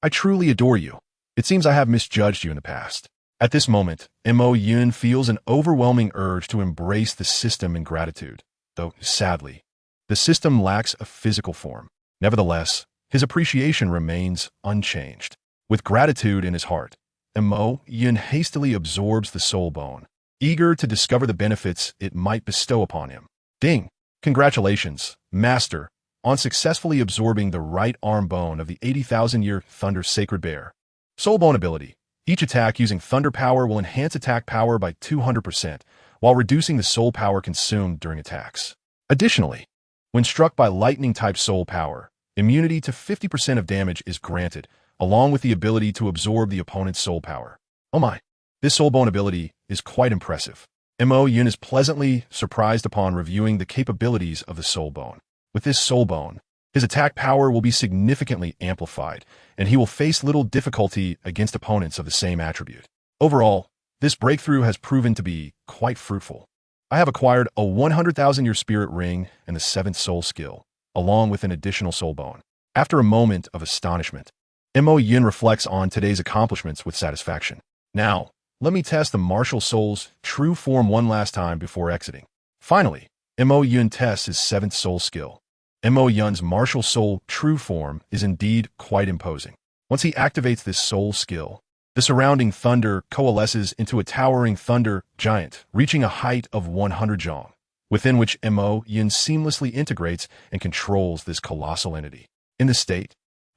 I truly adore you. It seems I have misjudged you in the past. At this moment, Mo Yun feels an overwhelming urge to embrace the system in gratitude, though, sadly, the system lacks a physical form. Nevertheless, his appreciation remains unchanged. With gratitude in his heart, Mo Yun hastily absorbs the soul bone, eager to discover the benefits it might bestow upon him. Ding! Congratulations, Master, on successfully absorbing the right arm bone of the 80,000-year thunder sacred bear. Soul bone ability. Each attack using thunder power will enhance attack power by 200%, while reducing the soul power consumed during attacks. Additionally, when struck by lightning-type soul power, immunity to 50% of damage is granted, along with the ability to absorb the opponent's soul power. Oh my! This soul bone ability is quite impressive. Mo Yun is pleasantly surprised upon reviewing the capabilities of the soul bone. With this soul bone, his attack power will be significantly amplified, and he will face little difficulty against opponents of the same attribute. Overall, this breakthrough has proven to be quite fruitful. I have acquired a 100,000-year spirit ring and the 7th soul skill, along with an additional soul bone. After a moment of astonishment, Mo Yun reflects on today's accomplishments with satisfaction. Now, let me test the MartialSoul's true form one last time before exiting. Finally, Mo Yun tests his 7th soul skill. Mo Yun's MartialSoul true form is indeed quite imposing. Once he activates this soul skill, the surrounding thunder coalesces into a towering thunder giant, reaching a height of 100 zhong, within which Mo Yun seamlessly integrates and controls this colossal entity. In this state,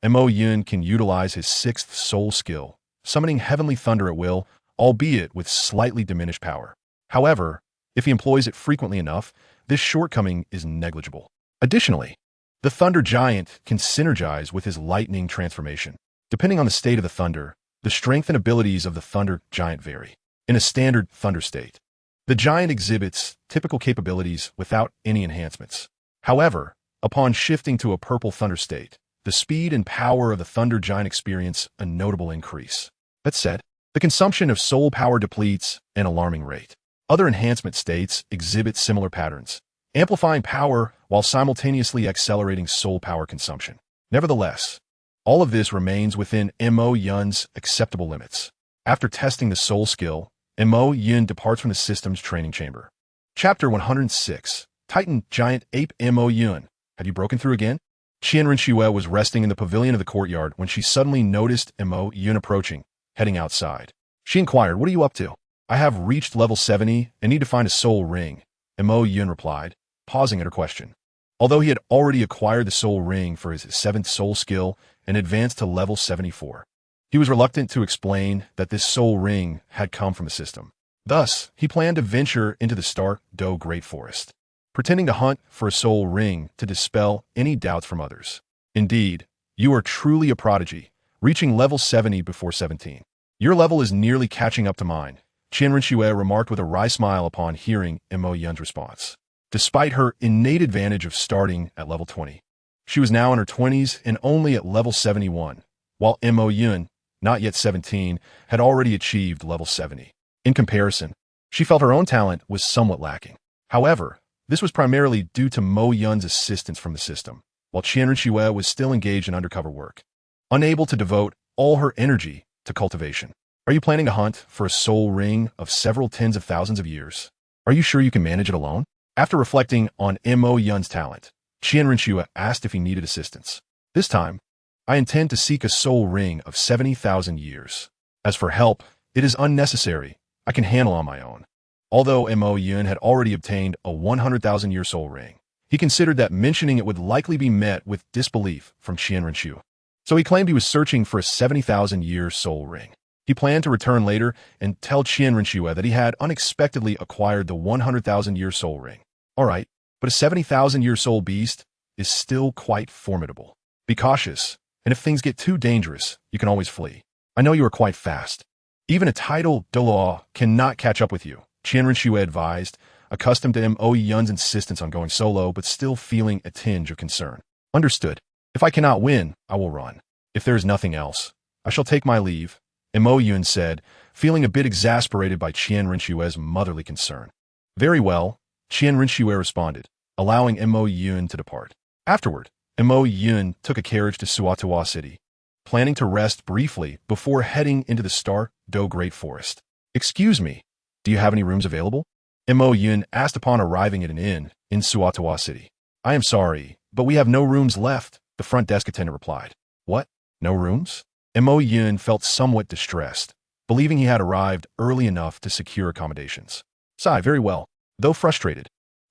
Mo Yun can utilize his 6th soul skill, summoning heavenly thunder at will, albeit with slightly diminished power. However, if he employs it frequently enough, this shortcoming is negligible. Additionally, the thunder giant can synergize with his lightning transformation. Depending on the state of the thunder, the strength and abilities of the thunder giant vary. In a standard thunder state, the giant exhibits typical capabilities without any enhancements. However, upon shifting to a purple thunder state, the speed and power of the thunder giant experience a notable increase. That said, the consumption of soul power depletes at an alarming rate. Other enhancement states exhibit similar patterns, amplifying power while simultaneously accelerating soul power consumption. Nevertheless, all of this remains within Mo Yun's acceptable limits. After testing the soul skill, Mo Yun departs from the system's training chamber. Chapter 106. Titan Giant Ape Mo Yun. Have you broken through again? Qian Renxue was resting in the pavilion of the courtyard when she suddenly noticed Mo Yun approaching, heading outside. She inquired, "What are you up to?" "I have reached level 70 and need to find a soul ring," Mo Yun replied, pausing at her question. Although he had already acquired the soul ring for his 7th soul skill and advanced to level 74, he was reluctant to explain that this soul ring had come from the system. Thus, he planned to venture into the Stark Do Great Forest, pretending to hunt for a soul ring to dispel any doubts from others. Indeed, you are truly a prodigy, reaching level 70 before 17. Your level is nearly catching up to mine, Qian Renxue remarked with a wry smile upon hearing Mo Yun's response. Despite her innate advantage of starting at level 20, she was now in her 20s and only at level 71, while Mo Yun, not yet 17, had already achieved level 70. In comparison, she felt her own talent was somewhat lacking. However, this was primarily due to Mo Yun's assistance from the system, while Qian Renxue was still engaged in undercover work, unable to devote all her energy to cultivation. Are you planning to hunt for a soul ring of several tens of thousands of years? Are you sure you can manage it alone? After reflecting on Mo Yun's talent, Qian Renxue asked if he needed assistance. This time, I intend to seek a soul ring of 70,000 years. As for help, it is unnecessary. I can handle on my own. Although Mo Yun had already obtained a 100,000-year soul ring, he considered that mentioning it would likely be met with disbelief from Qian Renxue. So he claimed he was searching for a 70,000-year soul ring. He planned to return later and tell Qian Renxue that he had unexpectedly acquired the 100,000-year soul ring. All right, but a 70,000-year soul beast is still quite formidable. Be cautious, and if things get too dangerous, you can always flee. I know you are quite fast. Even a title Douluo cannot catch up with you, Qian Renxue advised, accustomed to Mo Yun's insistence on going solo but still feeling a tinge of concern. Understood. If I cannot win, I will run. If there is nothing else, I shall take my leave, Mo Yun said, feeling a bit exasperated by Qian Renxue's motherly concern. Very well, Qian Renxue responded, allowing Mo Yun to depart. Afterward, Mo Yun took a carriage to Suatuo City, planning to rest briefly before heading into the Stark Do Great Forest. Excuse me, do you have any rooms available? Mo Yun asked upon arriving at an inn in Suatuo City. I am sorry, but we have no rooms left, the front desk attendant replied. What? No rooms? Mo Yun felt somewhat distressed, believing he had arrived early enough to secure accommodations. Sigh, very well. Though frustrated,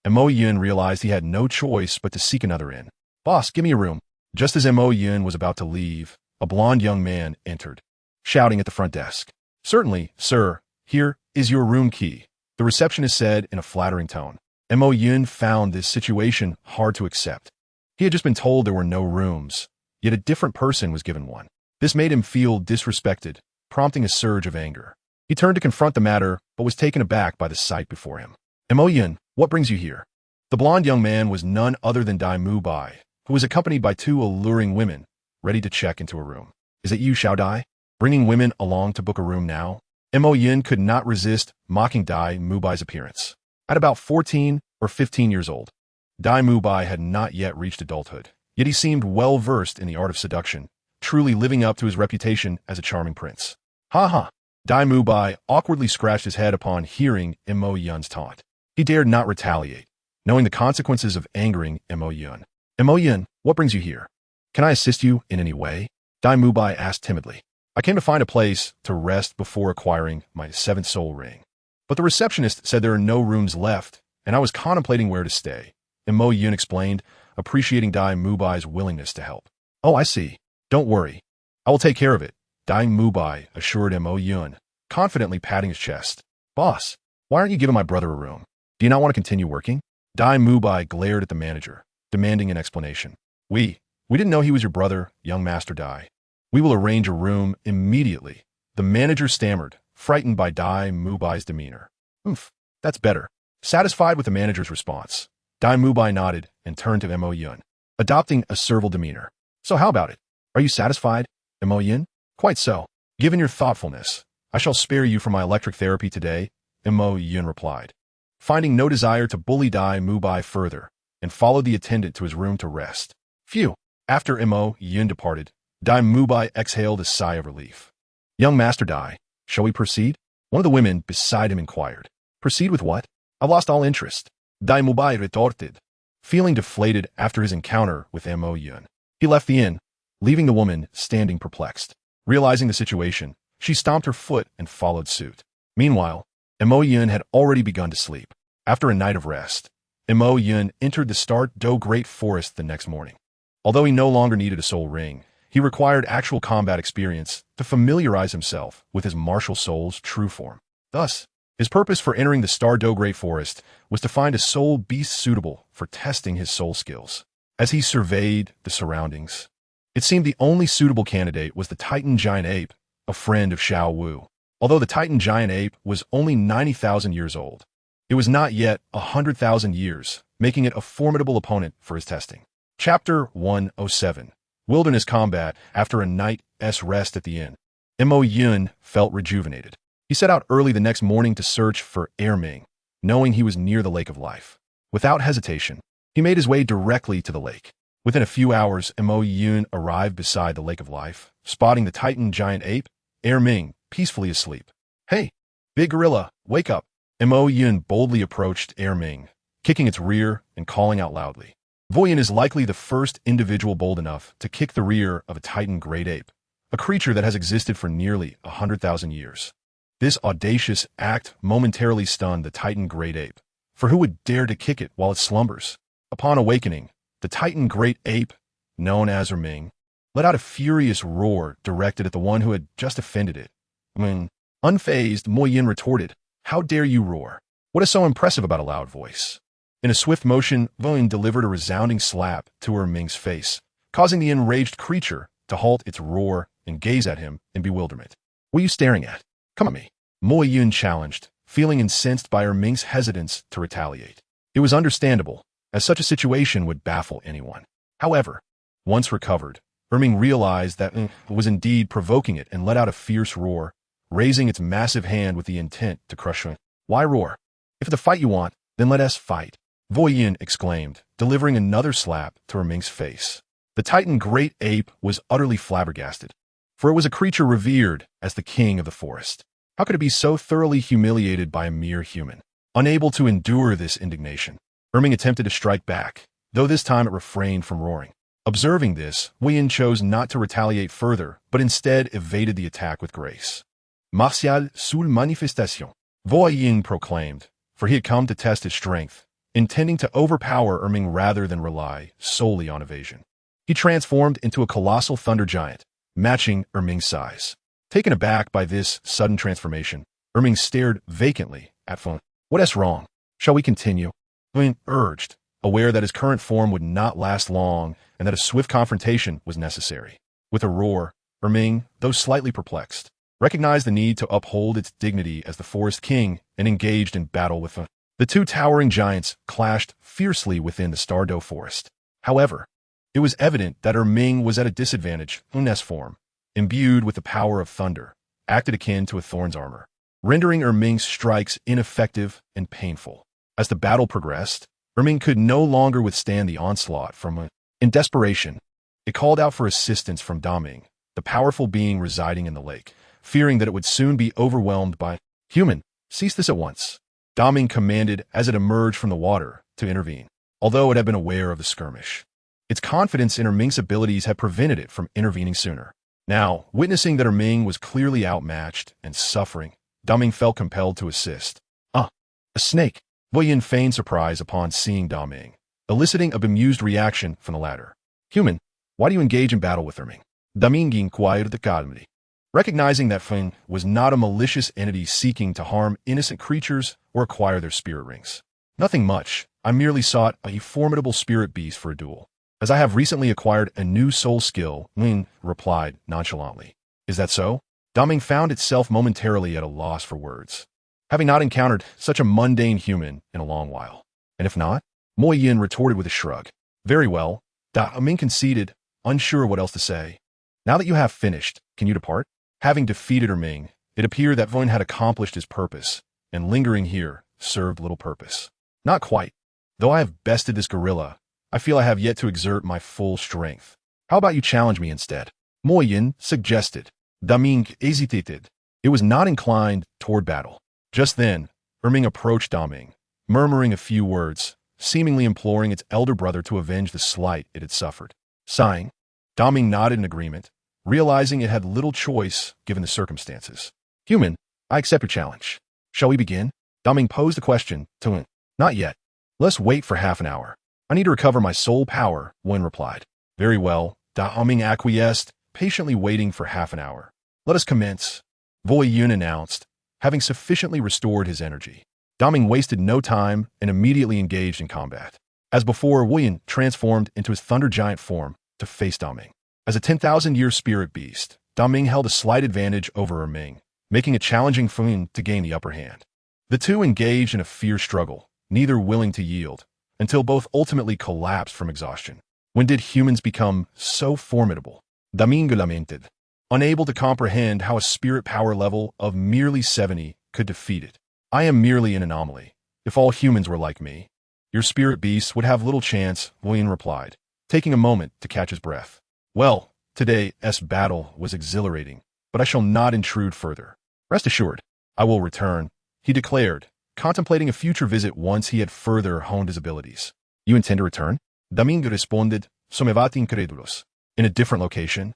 Mo Yun realized he had no choice but to seek another inn. Boss, give me a room. Just as Mo Yun was about to leave, a blond young man entered, shouting at the front desk. Certainly, sir, here is your room key, the receptionist said in a flattering tone. Mo Yun found this situation hard to accept. He had just been told there were no rooms, yet a different person was given one. This made him feel disrespected, prompting a surge of anger. He turned to confront the matter, but was taken aback by the sight before him. Mo Yun, what brings you here? The blond young man was none other than Dai Mu Bai, who was accompanied by 2 alluring women, ready to check into a room. Is it you, Xiao Dai? Bringing women along to book a room now? Mo Yun could not resist mocking Dai Mu Bai's appearance. At about 14 or 15 years old, Dai Mu Bai had not yet reached adulthood, yet he seemed well versed in the art of seduction, truly living up to his reputation as a charming prince. Ha ha! Dai Mu Bai awkwardly scratched his head upon hearing Mo Yun's taunt. He dared not retaliate, knowing the consequences of angering Mo Yun. Mo Yun, what brings you here? Can I assist you in any way? Dai Mu Bai asked timidly. I came to find a place to rest before acquiring my 7th soul ring. But the receptionist said there are no rooms left, and I was contemplating where to stay. Mo Yun explained, appreciating Dai Mu Bai's willingness to help. Oh, I see. Don't worry. I will take care of it, Dai Mu Bai assured Mo Yun, confidently patting his chest. Boss, why aren't you giving my brother a room? Do you not want to continue working? Dai Mu Bai glared at the manager, demanding an explanation. We didn't know he was your brother, young Master Dai. We will arrange a room immediately, the manager stammered, frightened by Dai Mu Bai's demeanor. That's better. Satisfied with the manager's response, Dai Mu Bai nodded and turned to Mo Yun, adopting a servile demeanor. So how about it? Are you satisfied, Mo Yun? Quite so. Given your thoughtfulness, I shall spare you from my electric therapy today, Mo Yun replied, finding no desire to bully Dai Mu Bai further, and followed the attendant to his room to rest. Phew! After Mo Yun departed, Dai Mu Bai exhaled a sigh of relief. Young Master Dai, shall we proceed? One of the women beside him inquired. Proceed with what? I've lost all interest. Dai Mubai retorted, feeling deflated after his encounter with Mo Yun. He left the inn, leaving the woman standing perplexed. Realizing the situation, she stomped her foot and followed suit. Meanwhile, Mo Yun had already begun to sleep. After a night of rest, Mo Yun entered the Douluo Great Forest the next morning. Although he no longer needed a soul ring, he required actual combat experience to familiarize himself with his martial soul's true form. Thus, his purpose for entering the Douluo Great Forest was to find a soul beast suitable for testing his soul skills. As he surveyed the surroundings, it seemed the only suitable candidate was the Titan Giant Ape, a friend of Xiao Wu. Although the Titan Giant Ape was only 90,000 years old, it was not yet 100,000 years, making it a formidable opponent for his testing. Chapter 107. Wilderness Combat. After a night's rest at the inn, Mo Yun felt rejuvenated. He set out early the next morning to search for Ming, knowing he was near the Lake of Life. Without hesitation, he made his way directly to the lake. Within a few hours, Mo Yun arrived beside the Lake of Life, spotting the Titan Giant Ape, Ming, peacefully asleep. Hey, big gorilla, wake up. Mo Yun boldly approached Ming, kicking its rear and calling out loudly. Voyin is likely the first individual bold enough to kick the rear of a Titan Great Ape, a creature that has existed for nearly 100,000 years. This audacious act momentarily stunned the Titan Great Ape, for who would dare to kick it while it slumbers? Upon awakening, the Titan Great Ape, known as Ming, let out a furious roar directed at the one who had just offended it. Unfazed, Mo Yin retorted, "How dare you roar? What is so impressive about a loud voice?" In a swift motion, Voyin delivered a resounding slap to Ming's face, causing the enraged creature to halt its roar and gaze at him in bewilderment. "What are you staring at? Come at me," Mo Yun challenged, feeling incensed by Ming's hesitance to retaliate. It was understandable, as such a situation would baffle anyone. However, once recovered, Ming realized that was indeed provoking it and let out a fierce roar, raising its massive hand with the intent to crush him. "Why roar? If it's a fight you want, then let us fight," Voyin exclaimed, delivering another slap to Ming's face. The Titan Great Ape was utterly flabbergasted, for it was a creature revered as the king of the forest. How could it be so thoroughly humiliated by a mere human? Unable to endure this indignation, Ming attempted to strike back, though this time it refrained from roaring. Observing this, Voyin chose not to retaliate further, but instead evaded the attack with grace. "MartialSoul manifestation," Voyin proclaimed, for he had come to test his strength, intending to overpower Ming rather than rely solely on evasion. He transformed into a colossal thunder giant, matching Ming's size. Taken aback by this sudden transformation, Ming stared vacantly at Voyin. "What's wrong? Shall we continue?" Voyin urged, aware that his current form would not last long and that a swift confrontation was necessary. With a roar, Ming, though slightly perplexed, recognized the need to uphold its dignity as the forest king and engaged in battle with Voyin. The two towering giants clashed fiercely within the Douluo forest. However, it was evident that Ming was at a disadvantage. Voyin's form, imbued with the power of thunder, acted akin to a thorn's armor, rendering Ming's strikes ineffective and painful. As the battle progressed, Ming could no longer withstand the onslaught from Voyin. In desperation, it called out for assistance from Daming, the powerful being residing in the lake, fearing that it would soon be overwhelmed by "Human, cease this at once." Daming commanded as it emerged from the water to intervene, although it had been aware of the skirmish. Its confidence in Ming's abilities had prevented it from intervening sooner. Now, witnessing that Ming was clearly outmatched and suffering, Daming felt compelled to assist. "A snake!" Voyin feigned surprise upon seeing Daming, eliciting a bemused reaction from the latter. "Human, why do you engage in battle with Ming?" Daming inquired calmly. Recognizing that Voyin was not a malicious entity seeking to harm innocent creatures or acquire their spirit rings. "Nothing much. I merely sought a formidable spirit beast for a duel, as I have recently acquired a new soul skill," Voyin replied nonchalantly. "Is that so?" Daming found itself momentarily at a loss for words, having not encountered such a mundane human in a long while. "And if not?" Mo Yin retorted with a shrug. "Very well," Daming conceded, unsure what else to say. "Now that you have finished, can you depart?" Having defeated Ming, it appeared that Voyin had accomplished his purpose, and lingering here served little purpose. "Not quite. Though I have bested this gorilla, I feel I have yet to exert my full strength. How about you challenge me instead?" Mo Yin suggested. Daming hesitated, It was not inclined toward battle. Just then, Erming approached Daming, murmuring a few words, seemingly imploring its elder brother to avenge the slight it had suffered. Sighing, Daming nodded in agreement, realizing it had little choice given the circumstances. Human, I accept your challenge. Shall we begin? Daming posed the question to Wen. Not yet. Let's wait for half an hour. I need to recover my soul power, Wen replied. Very well, Daming acquiesced, patiently waiting for half an hour. Let us commence, Vo Yun announced, having sufficiently restored his energy. Daming wasted no time and immediately engaged in combat. As before, Yun transformed into his thunder giant form to face Daming. As a 10,000-year spirit beast, Daming held a slight advantage over Erming, making it challenging for Yun to gain the upper hand. The two engaged in a fierce struggle, neither willing to yield, until both ultimately collapsed from exhaustion. When did humans become so formidable? Daming lamented, unable to comprehend how a spirit power level of merely 70 could defeat it. I am merely an anomaly. If all humans were like me, your spirit beasts would have little chance, William replied, taking a moment to catch his breath. Well, today's battle was exhilarating, but I shall not intrude further. Rest assured, I will return, he declared, contemplating a future visit once he had further honed his abilities. You intend to return? Daming responded, somevati incredulos. In a different location?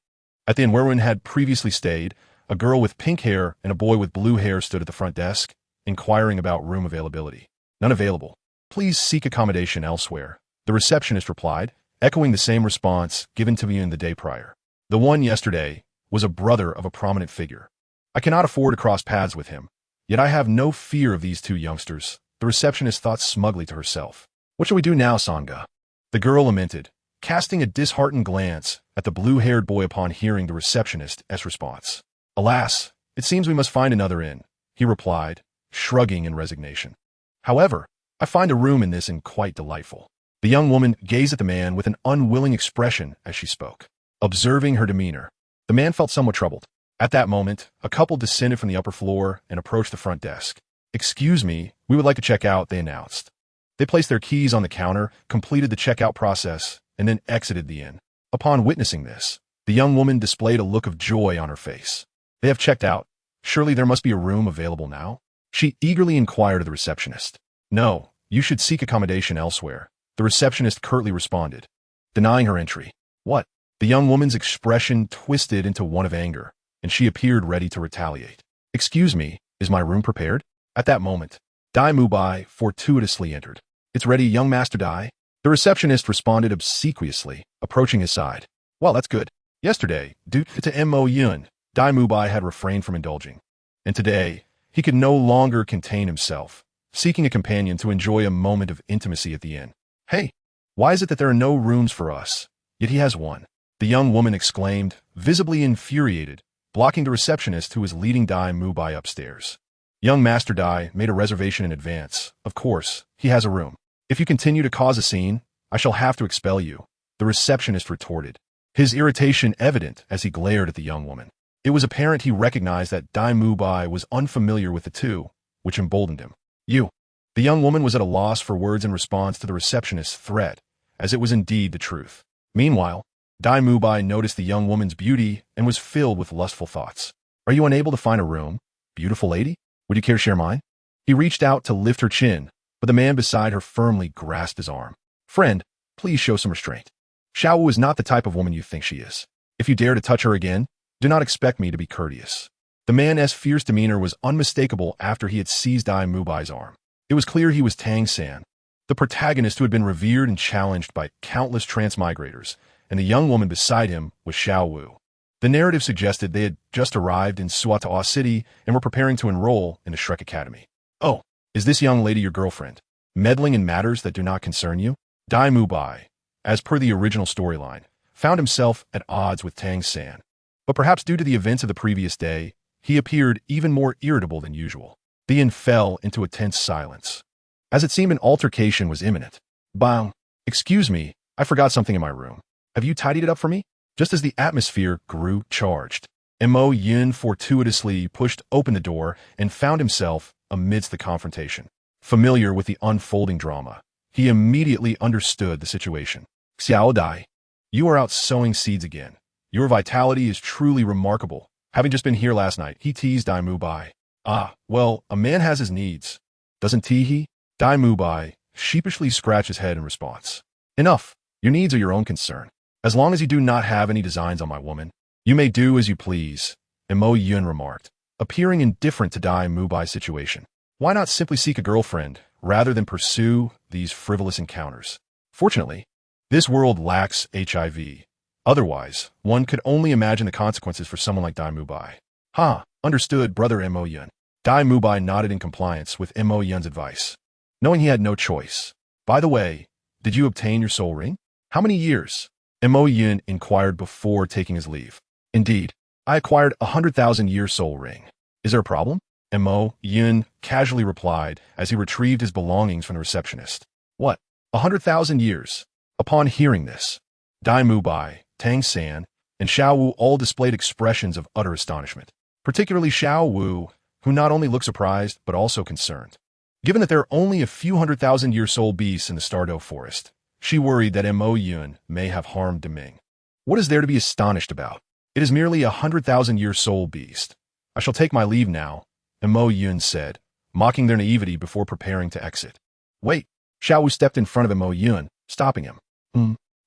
At the inn where Wen had previously stayed, a girl with pink hair and a boy with blue hair stood at the front desk, inquiring about room availability. None available. Please seek accommodation elsewhere, the receptionist replied, echoing the same response given to me in the day prior. The one yesterday was a brother of a prominent figure. I cannot afford to cross paths with him, yet I have no fear of these two youngsters, the receptionist thought smugly to herself. What shall we do now, Sangha? The girl lamented, casting a disheartened glance at the blue-haired boy upon hearing the receptionist's response. Alas, it seems we must find another inn, he replied, shrugging in resignation. However, I find a room in this inn quite delightful. The young woman gazed at the man with an unwilling expression as she spoke. Observing her demeanor, the man felt somewhat troubled. At that moment, a couple descended from the upper floor and approached the front desk. Excuse me, we would like to check out, they announced. They placed their keys on the counter, completed the checkout process, and then exited the inn. Upon witnessing this, the young woman displayed a look of joy on her face. They have checked out. Surely there must be a room available now? She eagerly inquired of the receptionist. No, you should seek accommodation elsewhere, the receptionist curtly responded, denying her entry. What? The young woman's expression twisted into one of anger, and she appeared ready to retaliate. Excuse me, is my room prepared? At that moment, Dai Mubai fortuitously entered. It's ready, young Master Dai. The receptionist responded obsequiously, approaching his side. Well, that's good. Yesterday, due to Mo Yun, Dai Mubai had refrained from indulging. And today, he could no longer contain himself, seeking a companion to enjoy a moment of intimacy at the inn. Hey, why is it that there are no rooms for us? Yet he has one. The young woman exclaimed, visibly infuriated, blocking the receptionist who was leading Dai Mubai upstairs. Young Master Dai made a reservation in advance. Of course, he has a room. If you continue to cause a scene, I shall have to expel you, the receptionist retorted, his irritation evident as he glared at the young woman. It was apparent he recognized that Dai Mubai was unfamiliar with the two, which emboldened him. You. The young woman was at a loss for words in response to the receptionist's threat, as it was indeed the truth. Meanwhile, Dai Mubai noticed the young woman's beauty and was filled with lustful thoughts. Are you unable to find a room, beautiful lady? Would you care to share mine? He reached out to lift her chin, but the man beside her firmly grasped his arm. Friend, please show some restraint. Xiaowu is not the type of woman you think she is. If you dare to touch her again, do not expect me to be courteous. The man's fierce demeanor was unmistakable after he had seized Dai Mubai's arm. It was clear he was Tang San, the protagonist who had been revered and challenged by countless transmigrators, and the young woman beside him was Xiaowu. The narrative suggested they had just arrived in Suata'a City and were preparing to enroll in the Shrek Academy. Oh, is this young lady your girlfriend? Meddling in matters that do not concern you? Dai Mubai, as per the original storyline, found himself at odds with Tang San. But perhaps due to the events of the previous day, he appeared even more irritable than usual. The inn fell into a tense silence, as it seemed an altercation was imminent. Bang! Excuse me, I forgot something in my room. Have you tidied it up for me? Just as the atmosphere grew charged, Mo Yin fortuitously pushed open the door and found himself amidst the confrontation. Familiar with the unfolding drama, he immediately understood the situation. Xiao Dai, you are out sowing seeds again. Your vitality is truly remarkable. Having just been here last night, he teased Dai Mubai. Ah, well, a man has his needs. Doesn't he? Dai Mubai sheepishly scratched his head in response. Enough. Your needs are your own concern. As long as you do not have any designs on my woman, you may do as you please, Mo Yun remarked, appearing indifferent to Dai Mubai's situation. Why not simply seek a girlfriend, rather than pursue these frivolous encounters? Fortunately, this world lacks HIV. Otherwise, one could only imagine the consequences for someone like Dai Mubai. Ha, understood, brother Mo Yun. Dai Mubai nodded in compliance with Mo Yun's advice, knowing he had no choice. By the way, did you obtain your soul ring? How many years? Mo Yun inquired before taking his leave. Indeed, I acquired a 100,000-year soul ring. Is there a problem? Mo Yun casually replied as he retrieved his belongings from the receptionist. What? 100,000 years? Upon hearing this, Dai Mubai, Tang San, and Xiao Wu all displayed expressions of utter astonishment, particularly Xiao Wu, who not only looked surprised but also concerned. Given that there are only a few 100,000-year soul beasts in the Stardow Forest, she worried that Mo Yun may have harmed Deming. What is there to be astonished about? It is merely a 100,000-year soul beast. I shall take my leave now, Mo Yun said, mocking their naivety before preparing to exit. Wait, Xiao Wu stepped in front of Mo Yun, stopping him.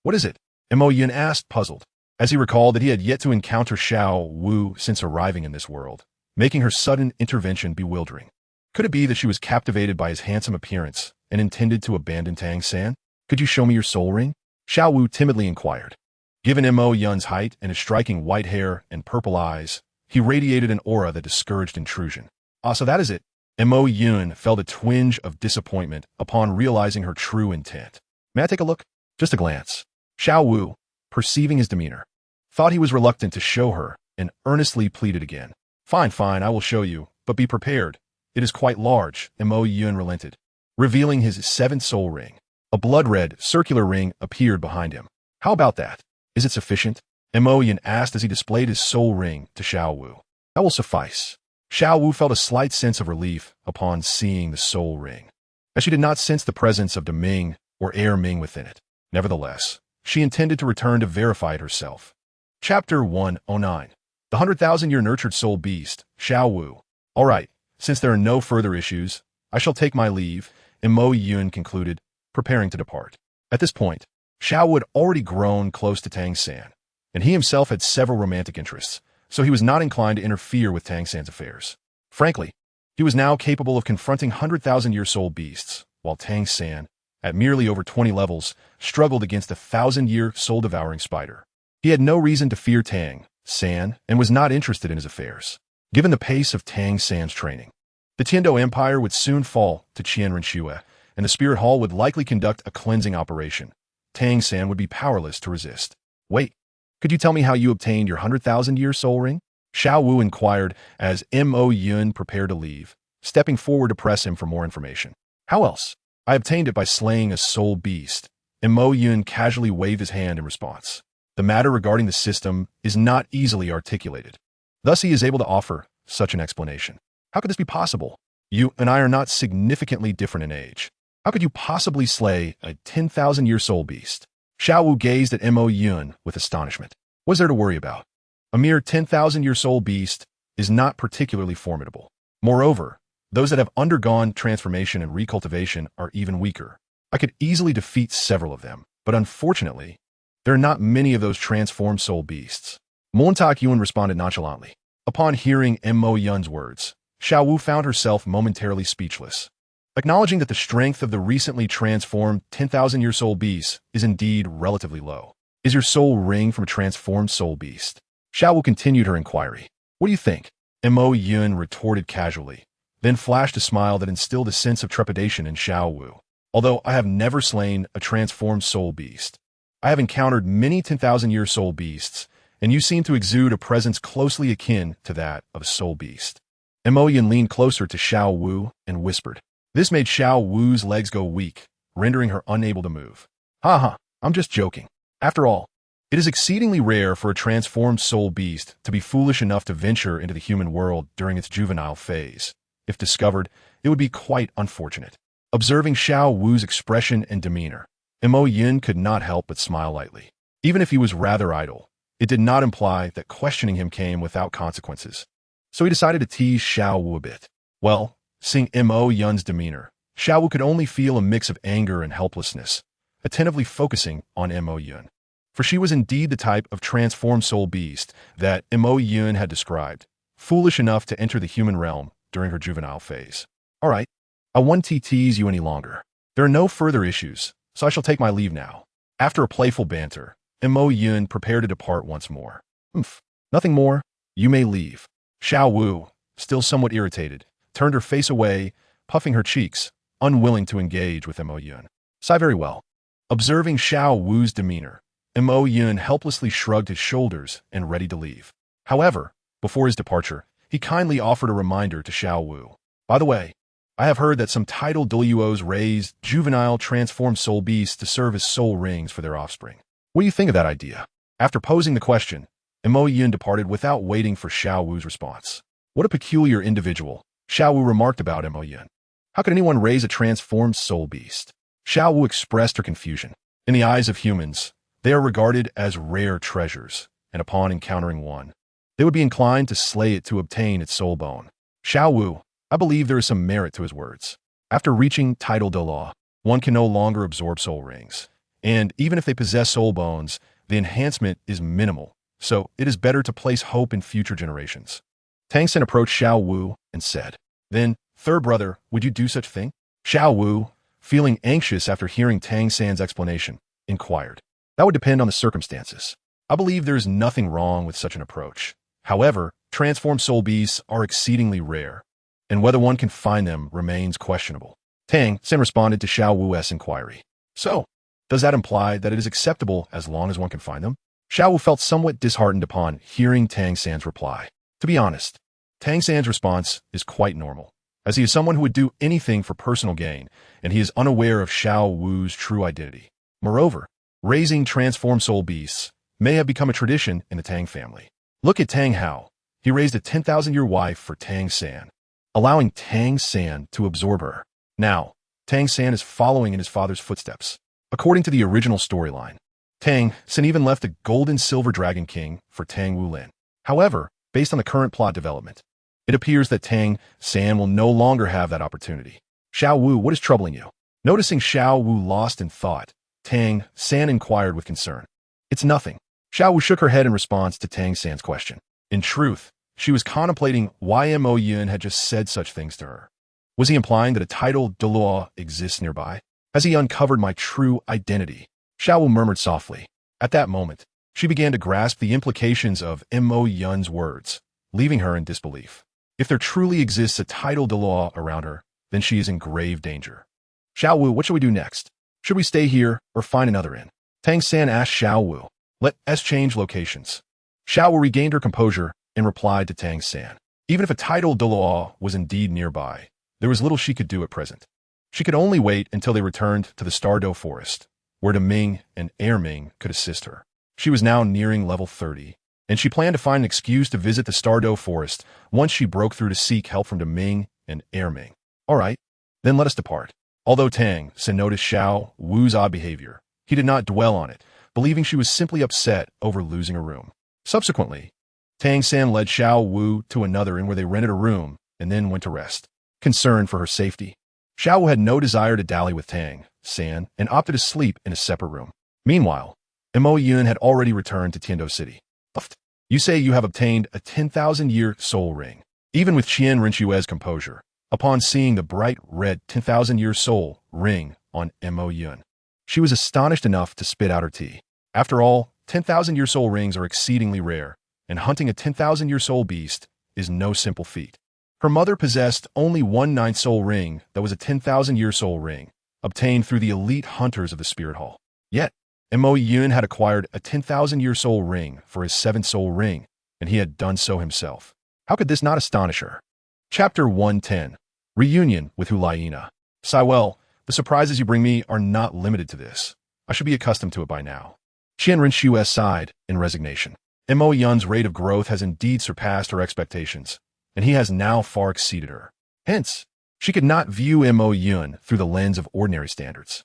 What is it? Mo Yun asked, puzzled, as he recalled that he had yet to encounter Xiao Wu since arriving in this world, making her sudden intervention bewildering. Could it be that she was captivated by his handsome appearance and intended to abandon Tang San? Could you show me your soul ring? Xiao Wu timidly inquired. Given Mo Yun's height and his striking white hair and purple eyes, he radiated an aura that discouraged intrusion. Ah, so that is it. Mo Yun felt a twinge of disappointment upon realizing her true intent. May I take a look? Just a glance. Xiao Wu, perceiving his demeanor, thought he was reluctant to show her and earnestly pleaded again. Fine, I will show you, but be prepared. It is quite large, Mo Yun relented, revealing his seventh soul ring. A blood-red, circular ring appeared behind him. How about that? Is it sufficient? Mo Yun asked as he displayed his soul ring to Xiao Wu. That will suffice. Xiao Wu felt a slight sense of relief upon seeing the soul ring, as she did not sense the presence of Deming or Air Ming within it. Nevertheless, she intended to return to verify it herself. Chapter 109. The 100,000-year nurtured soul beast, Xiao Wu. All right, since there are no further issues, I shall take my leave, Mo Yun concluded, preparing to depart. At this point, Xiao Wu had already grown close to Tang San, and he himself had several romantic interests, so he was not inclined to interfere with Tang San's affairs. Frankly, he was now capable of confronting 100,000-year soul beasts, while Tang San, at merely over 20 levels, struggled against a 1,000-year soul-devouring spider. He had no reason to fear Tang San and was not interested in his affairs. Given the pace of Tang San's training, the Tiando Empire would soon fall to Qian Renxue, and the Spirit Hall would likely conduct a cleansing operation. Tang San would be powerless to resist. Wait, could you tell me how you obtained your 100,000-year soul ring? Xiao Wu inquired as Mo Yun prepared to leave, stepping forward to press him for more information. How else? I obtained it by slaying a soul beast. Mo Yun casually waved his hand in response. The matter regarding the system is not easily articulated. Thus he is able to offer such an explanation. How could this be possible? You and I are not significantly different in age. How could you possibly slay a 10,000-year soul beast? Xiao Wu gazed at Mo Yun with astonishment. What is there to worry about? A mere 10,000-year soul beast is not particularly formidable. Moreover, those that have undergone transformation and recultivation are even weaker. I could easily defeat several of them, but unfortunately, there are not many of those transformed soul beasts. Montauk Yuan responded nonchalantly. Upon hearing Mo Yun's words, Xiao Wu found herself momentarily speechless. Acknowledging that the strength of the recently transformed 10,000-year soul beast is indeed relatively low. Is your soul ring from a transformed soul beast? Xiao Wu continued her inquiry. What do you think? Mo Yun retorted casually, then flashed a smile that instilled a sense of trepidation in Xiao Wu. Although I have never slain a transformed soul beast, I have encountered many 10,000-year soul beasts, and you seem to exude a presence closely akin to that of a soul beast. Mo Yun leaned closer to Xiao Wu and whispered. This made Xiao Wu's legs go weak, rendering her unable to move. I'm just joking. After all, it is exceedingly rare for a transformed soul beast to be foolish enough to venture into the human world during its juvenile phase. If discovered, it would be quite unfortunate. Observing Xiao Wu's expression and demeanor, Mo Yun could not help but smile lightly. Even if he was rather idle, it did not imply that questioning him came without consequences. So he decided to tease Xiao Wu a bit. Well, seeing Mo Yun's demeanor, Xiao Wu could only feel a mix of anger and helplessness, attentively focusing on Mo Yun. For she was indeed the type of transformed soul beast that Mo Yun had described, foolish enough to enter the human realm during her juvenile phase. All right, I won't tease you any longer. There are no further issues, so I shall take my leave now. After a playful banter, Mo Yun prepared to depart once more. Nothing more. You may leave. Xiao Wu, still somewhat irritated, turned her face away, puffing her cheeks, unwilling to engage with Mo Yun. Sigh very well. Observing Xiao Wu's demeanor, Mo Yun helplessly shrugged his shoulders and ready to leave. However, before his departure, he kindly offered a reminder to Xiao Wu. By the way, I have heard that some titled Douluos raised juvenile transformed soul beasts to serve as soul rings for their offspring. What do you think of that idea? After posing the question, Mo Yun departed without waiting for Xiao Wu's response. What a peculiar individual, Xiao Wu remarked about Mo Yun. How could anyone raise a transformed soul beast? Xiao Wu expressed her confusion. In the eyes of humans, they are regarded as rare treasures, and upon encountering one, they would be inclined to slay it to obtain its soul bone. Xiao Wu, I believe there is some merit to his words. After reaching title Douluo, one can no longer absorb soul rings, and even if they possess soul bones, the enhancement is minimal, so it is better to place hope in future generations. Tang San approached Xiao Wu and said, Then, third brother, would you do such a thing? Xiao Wu, feeling anxious after hearing Tang San's explanation, inquired. That would depend on the circumstances. I believe there is nothing wrong with such an approach. However, transformed soul beasts are exceedingly rare, and whether one can find them remains questionable. Tang San responded to Xiao Wu's inquiry. So, does that imply that it is acceptable as long as one can find them? Xiao Wu felt somewhat disheartened upon hearing Tang San's reply. To be honest, Tang San's response is quite normal, as he is someone who would do anything for personal gain, and he is unaware of Xiao Wu's true identity. Moreover, raising transformed soul beasts may have become a tradition in the Tang family. Look at Tang Hao. He raised a 10,000-year wife for Tang San, allowing Tang San to absorb her. Now, Tang San is following in his father's footsteps. According to the original storyline, Tang San even left a golden silver dragon king for Tang Wulin. However, based on the current plot development, it appears that Tang San will no longer have that opportunity. Xiao Wu, what is troubling you? Noticing Xiao Wu lost in thought, Tang San inquired with concern. It's nothing. Xiao Wu shook her head in response to Tang San's question. In truth, she was contemplating why Mo Yun had just said such things to her. Was he implying that a title Douluo exists nearby? Has he uncovered my true identity? Xiao Wu murmured softly. At that moment, she began to grasp the implications of Mo Yun's words, leaving her in disbelief. If there truly exists a title Douluo around her, then she is in grave danger. Xiao Wu, what shall we do next? Should we stay here or find another inn? Tang San asked Xiao Wu. Let us change locations. Xiao Wu regained her composure and replied to Tang San. Even if a title Douluo was indeed nearby, there was little she could do at present. She could only wait until they returned to the Douluo forest, where De Ming and Air Ming could assist her. She was now nearing level 30, and she planned to find an excuse to visit the Douluo forest once she broke through to seek help from De Ming and Air Ming. All right, then let us depart. Although Tang San noticed Xiao Wu's odd behavior, he did not dwell on it, believing she was simply upset over losing a room. Subsequently, Tang San led Xiao Wu to another inn where they rented a room and then went to rest. Concerned for her safety, Xiao Wu had no desire to dally with Tang San and opted to sleep in a separate room. Meanwhile, Mo Yun had already returned to Tiando City. You say you have obtained a 10,000-year soul ring. Even with Qian Rinchue's composure, upon seeing the bright red 10,000-year soul ring on Mo Yun, she was astonished enough to spit out her tea. After all, 10,000-year soul rings are exceedingly rare, and hunting a 10,000-year soul beast is no simple feat. Her mother possessed only one 9th soul ring that was a 10,000-year soul ring, obtained through the elite hunters of the Spirit Hall. Yet, Mo Yun had acquired a 10,000-year soul ring for his 7th soul ring, and he had done so himself. How could this not astonish her? Chapter 110. Reunion with Hulayina. Saiwell, the surprises you bring me are not limited to this. I should be accustomed to it by now. Qian Rinxue sighed in resignation. Mo Yun's rate of growth has indeed surpassed her expectations, and he has now far exceeded her. Hence, she could not view Mo Yun through the lens of ordinary standards.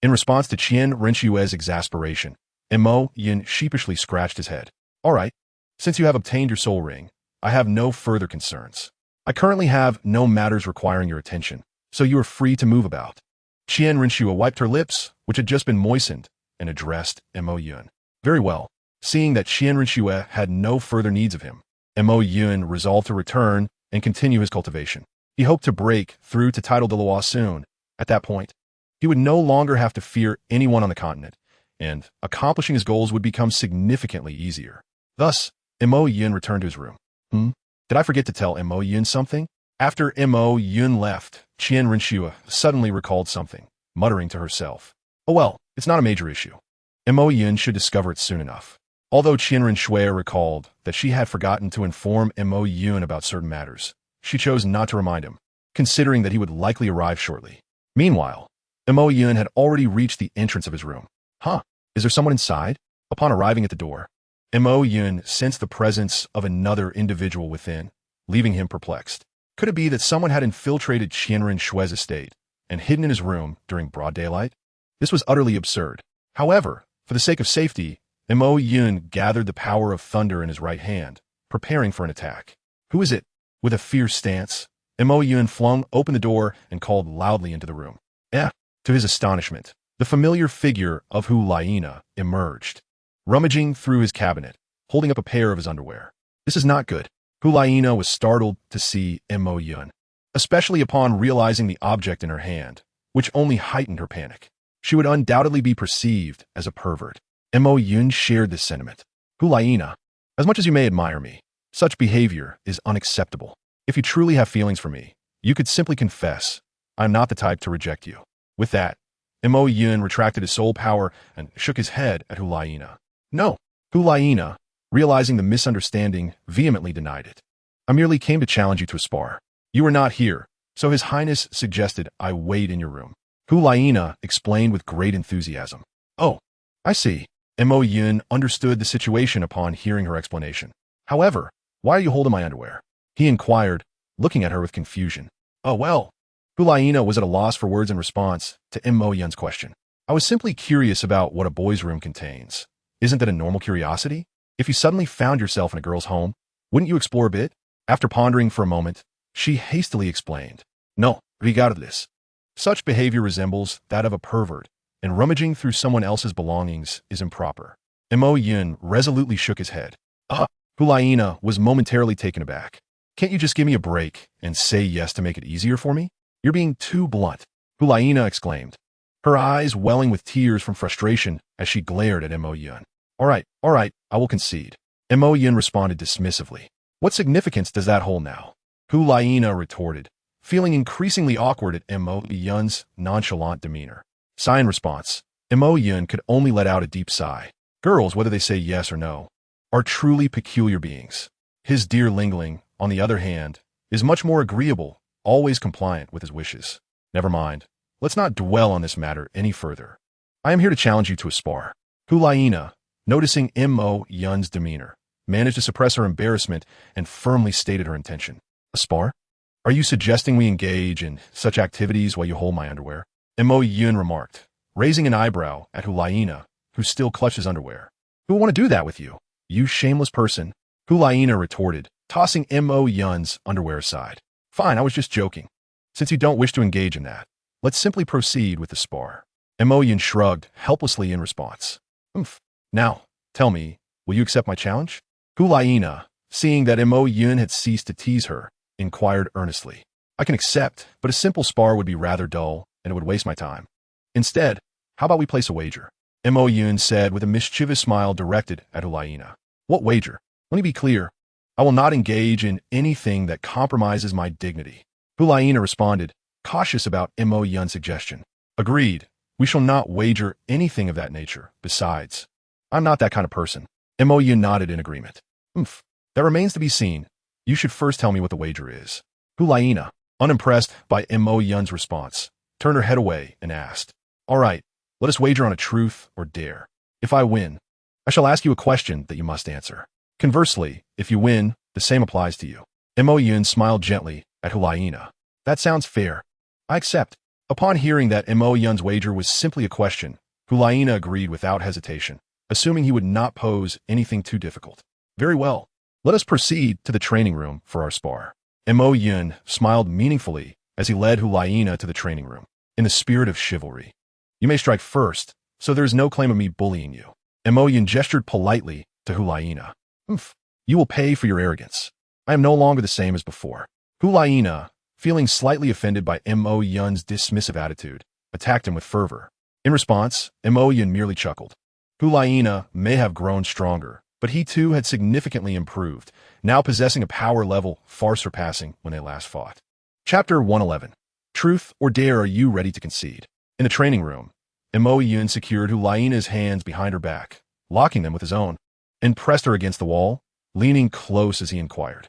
In response to Qian Rinxue's exasperation, Mo Yin sheepishly scratched his head. All right. Since you have obtained your soul ring, I have no further concerns. I currently have no matters requiring your attention, so you are free to move about. Qian Rinxua wiped her lips, which had just been moistened, and addressed Mo Yun. Very well. Seeing that Qian Rinxua had no further needs of him, Mo Yun resolved to return and continue his cultivation. He hoped to break through to title Douluo soon. At that point, he would no longer have to fear anyone on the continent, and accomplishing his goals would become significantly easier. Thus, Mo Yun returned to his room. Did I forget to tell Mo Yun something? After Mo Yun left, Qian Rinxua suddenly recalled something, muttering to herself. Oh well, it's not a major issue. Mo Yun should discover it soon enough. Although Qian Rinxua recalled that she had forgotten to inform Mo Yun about certain matters, she chose not to remind him, considering that he would likely arrive shortly. Meanwhile, Mo Yun had already reached the entrance of his room. Is there someone inside? Upon arriving at the door, Mo Yun sensed the presence of another individual within, leaving him perplexed. Could it be that someone had infiltrated Qian Rinshue's estate and hidden in his room during broad daylight? This was utterly absurd. However, for the sake of safety, Mo Yun gathered the power of thunder in his right hand, preparing for an attack. Who is it? With a fierce stance, Mo Yun flung open the door and called loudly into the room. To his astonishment, the familiar figure of Hu Laina emerged, rummaging through his cabinet, holding up a pair of his underwear. This is not good. Hu Laina was startled to see Mo Yun, especially upon realizing the object in her hand, which only heightened her panic. She would undoubtedly be perceived as a pervert. Mo Yun shared this sentiment. Hu Laina, as much as you may admire me, such behavior is unacceptable. If you truly have feelings for me, you could simply confess. I am not the type to reject you. With that, Mo Yun retracted his soul power and shook his head at Hu Laina. No. Hu Laina, realizing the misunderstanding, vehemently denied it. I merely came to challenge you to a spar. You were not here, so His Highness suggested I wait in your room. Hu Laina explained with great enthusiasm. Oh, I see. Mo Yun understood the situation upon hearing her explanation. However, why are you holding my underwear? He inquired, looking at her with confusion. Oh well. Hu Laina was at a loss for words in response to Mo Yun's question. I was simply curious about what a boy's room contains. Isn't that a normal curiosity? If you suddenly found yourself in a girl's home, wouldn't you explore a bit? After pondering for a moment, she hastily explained. No, regardless. Such behavior resembles that of a pervert, and rummaging through someone else's belongings is improper. Mo Yun resolutely shook his head. Hu Laina was momentarily taken aback. Can't you just give me a break and say yes to make it easier for me? You're being too blunt, Hu Laina exclaimed, her eyes welling with tears from frustration as she glared at Mo Yun. All right, I will concede. Mo Yun responded dismissively. What significance does that hold now? Hu Laina retorted, feeling increasingly awkward at Mo Yun's nonchalant demeanor. Sigh in response, Mo Yun could only let out a deep sigh. Girls, whether they say yes or no, are truly peculiar beings. His dear Lingling, on the other hand, is much more agreeable, always compliant with his wishes. Never mind. Let's not dwell on this matter any further. I am here to challenge you to a spar. Hu Laina, noticing Mo Yun's demeanor, managed to suppress her embarrassment and firmly stated her intention. A spar? Are you suggesting we engage in such activities while you hold my underwear? Mo Yun remarked, raising an eyebrow at Hu Laina, who still clutched his underwear. Who would want to do that with you? You shameless person. Hu Laina retorted, tossing Mo Yun's underwear aside. Fine, I was just joking. Since you don't wish to engage in that, let's simply proceed with the spar. Mo Yun shrugged helplessly in response. Now, tell me, will you accept my challenge? Hu Laina, seeing that Mo Yun had ceased to tease her, inquired earnestly. I can accept, but a simple spar would be rather dull, and it would waste my time. Instead, how about we place a wager? Mo Yun said with a mischievous smile directed at Hu Laina. What wager? Let me be clear. I will not engage in anything that compromises my dignity. Hu Laina responded, cautious about Mo Yun's suggestion. Agreed. We shall not wager anything of that nature. Besides, I'm not that kind of person. Mo Yun nodded in agreement. That remains to be seen. You should first tell me what the wager is. Hu Laina, unimpressed by Mo Yun's response, turned her head away and asked, All right, let us wager on a truth or dare. If I win, I shall ask you a question that you must answer. Conversely, if you win, the same applies to you. Mo Yun smiled gently at Hu Laina. That sounds fair. I accept. Upon hearing that Mo Yun's wager was simply a question, Hu Laina agreed without hesitation. assuming he would not pose anything too difficult. Very well. Let us proceed to the training room for our spar. Mo Yun smiled meaningfully as he led Hulaina to the training room. In the spirit of chivalry, you may strike first, so there is no claim of me bullying you. Mo Yun gestured politely to Hulaina. You will pay for your arrogance. I am no longer the same as before. Hulaina, feeling slightly offended by Mo Yun's dismissive attitude, attacked him with fervor. In response, Mo Yun merely chuckled. Hulaina may have grown stronger, but he too had significantly improved, now possessing a power level far surpassing when they last fought. Chapter 111. Truth or dare, are you ready to concede? In the training room, Mo Yun secured Hulaina's hands behind her back, locking them with his own, and pressed her against the wall, leaning close as he inquired.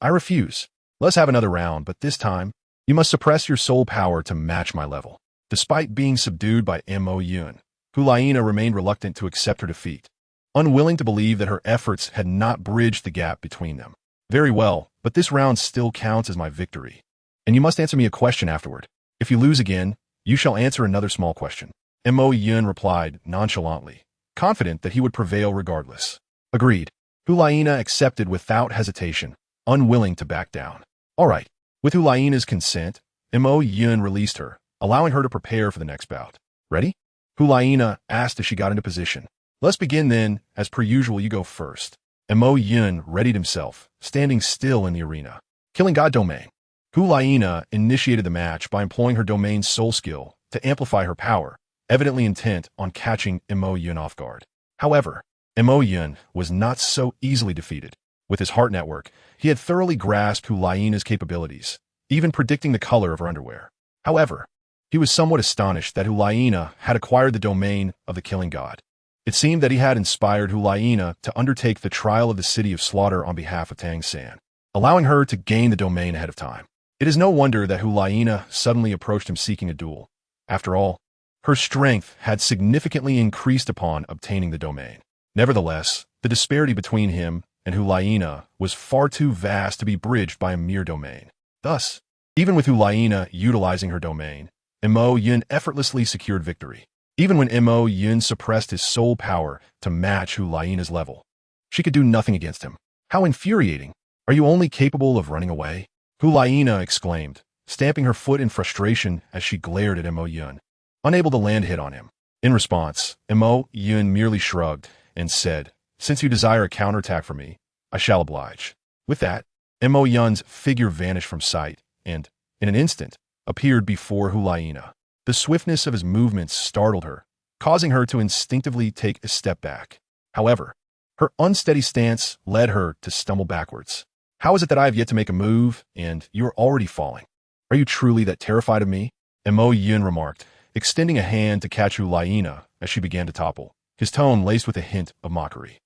I refuse. Let's have another round, but this time, you must suppress your soul power to match my level. Despite being subdued by Mo Yun, Hulaina remained reluctant to accept her defeat, unwilling to believe that her efforts had not bridged the gap between them. Very well, but this round still counts as my victory. And you must answer me a question afterward. If you lose again, you shall answer another small question. Mo Yun replied nonchalantly, confident that he would prevail regardless. Agreed. Hulaina accepted without hesitation, unwilling to back down. All right. With Hulaina's consent, Mo Yun released her, allowing her to prepare for the next bout. Ready? Hulaina asked as she got into position. Let's begin then. As per usual, you go first. Mo Yun readied himself, standing still in the arena. Killing God Domain. Hulaina initiated the match by employing her domain's soul skill to amplify her power, evidently intent on catching Mo Yun off guard. However, Mo Yun was not so easily defeated. With his heart network, he had thoroughly grasped Hulaina's capabilities, even predicting the color of her underwear. However, he was somewhat astonished that Hulaina had acquired the domain of the killing god. It seemed that he had inspired Hulaina to undertake the trial of the city of slaughter on behalf of Tang San, allowing her to gain the domain ahead of time. It is no wonder that Hulaina suddenly approached him seeking a duel. After all, her strength had significantly increased upon obtaining the domain. Nevertheless, the disparity between him and Hulaina was far too vast to be bridged by a mere domain. Thus, even with Hulaina utilizing her domain, Mo Yun effortlessly secured victory. Even when Mo Yun suppressed his soul power to match Hulaina's level, she could do nothing against him. How infuriating! Are you only capable of running away? Hulaina exclaimed, stamping her foot in frustration as she glared at Mo Yun, unable to land a hit on him. In response, Mo Yun merely shrugged and said, Since you desire a counterattack from me, I shall oblige. With that, Mo Yun's figure vanished from sight and, in an instant, appeared before Hulaina. The swiftness of his movements startled her, causing her to instinctively take a step back. However, her unsteady stance led her to stumble backwards. How is it that I have yet to make a move, and you are already falling? Are you truly that terrified of me? Mo Yun remarked, extending a hand to catch Hulaina as she began to topple, his tone laced with a hint of mockery.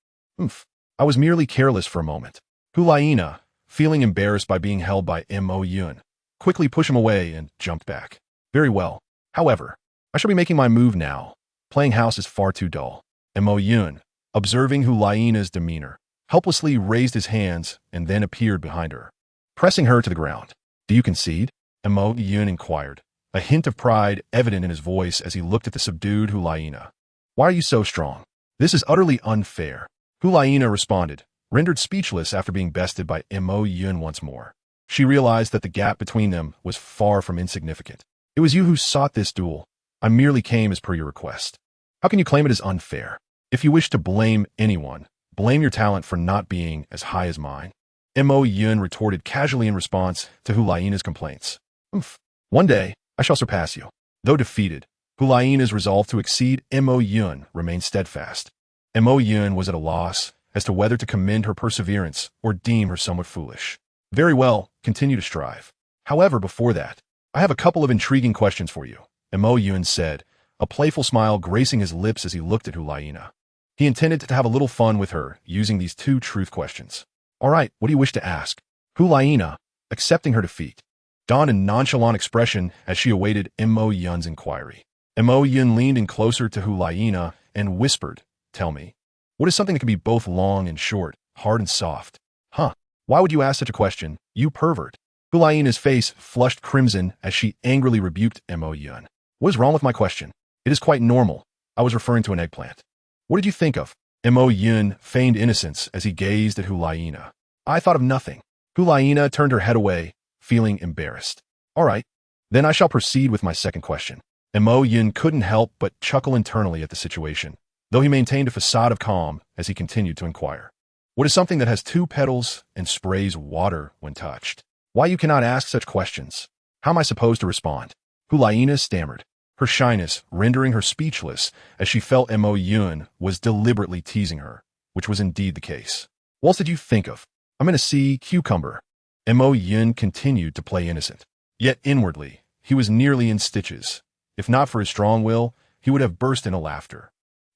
I was merely careless for a moment. Hulaina, feeling embarrassed by being held by Mo Yun, quickly pushed him away and jumped back. Very well. However, I shall be making my move now. Playing house is far too dull. Mo Yun, observing Hulaina's demeanor, helplessly raised his hands and then appeared behind her, pressing her to the ground. Do you concede? Mo Yun inquired, a hint of pride evident in his voice as he looked at the subdued Hulaina. Why are you so strong? This is utterly unfair. Hulaina responded, rendered speechless after being bested by Mo Yun once more. She realized that the gap between them was far from insignificant. It was you who sought this duel. I merely came as per your request. How can you claim it as unfair? If you wish to blame anyone, blame your talent for not being as high as mine. Mo Yun retorted casually in response to Hulaina's complaints. One day, I shall surpass you. Though defeated, Hulaina's resolve to exceed Mo Yun remained steadfast. Mo Yun was at a loss as to whether to commend her perseverance or deem her somewhat foolish. Very well, continue to strive. However, before that, I have a couple of intriguing questions for you, Mo Yun said, a playful smile gracing his lips as he looked at Hulaina. He intended to have a little fun with her using these two truth questions. All right, what do you wish to ask? Hulaina, accepting her defeat, donned a nonchalant expression as she awaited Mo Yun's inquiry. Mo Yun leaned in closer to Hulaina and whispered, Tell me, what is something that can be both long and short, hard and soft? Why would you ask such a question, you pervert? Hulaina's face flushed crimson as she angrily rebuked Mo Yun. What is wrong with my question? It is quite normal. I was referring to an eggplant. What did you think of? Mo Yun feigned innocence as he gazed at Hulaina. I thought of nothing. Hulaina turned her head away, feeling embarrassed. All right, then I shall proceed with my second question. Mo Yun couldn't help but chuckle internally at the situation, though he maintained a facade of calm as he continued to inquire. What is something that has two petals and sprays water when touched? Why you cannot ask such questions? How am I supposed to respond? Hulaina stammered, her shyness rendering her speechless as she felt Mo Yun was deliberately teasing her, which was indeed the case. What else did you think of? I'm gonna see cucumber. Mo Yun continued to play innocent. Yet inwardly, he was nearly in stitches. If not for his strong will, he would have burst into laughter.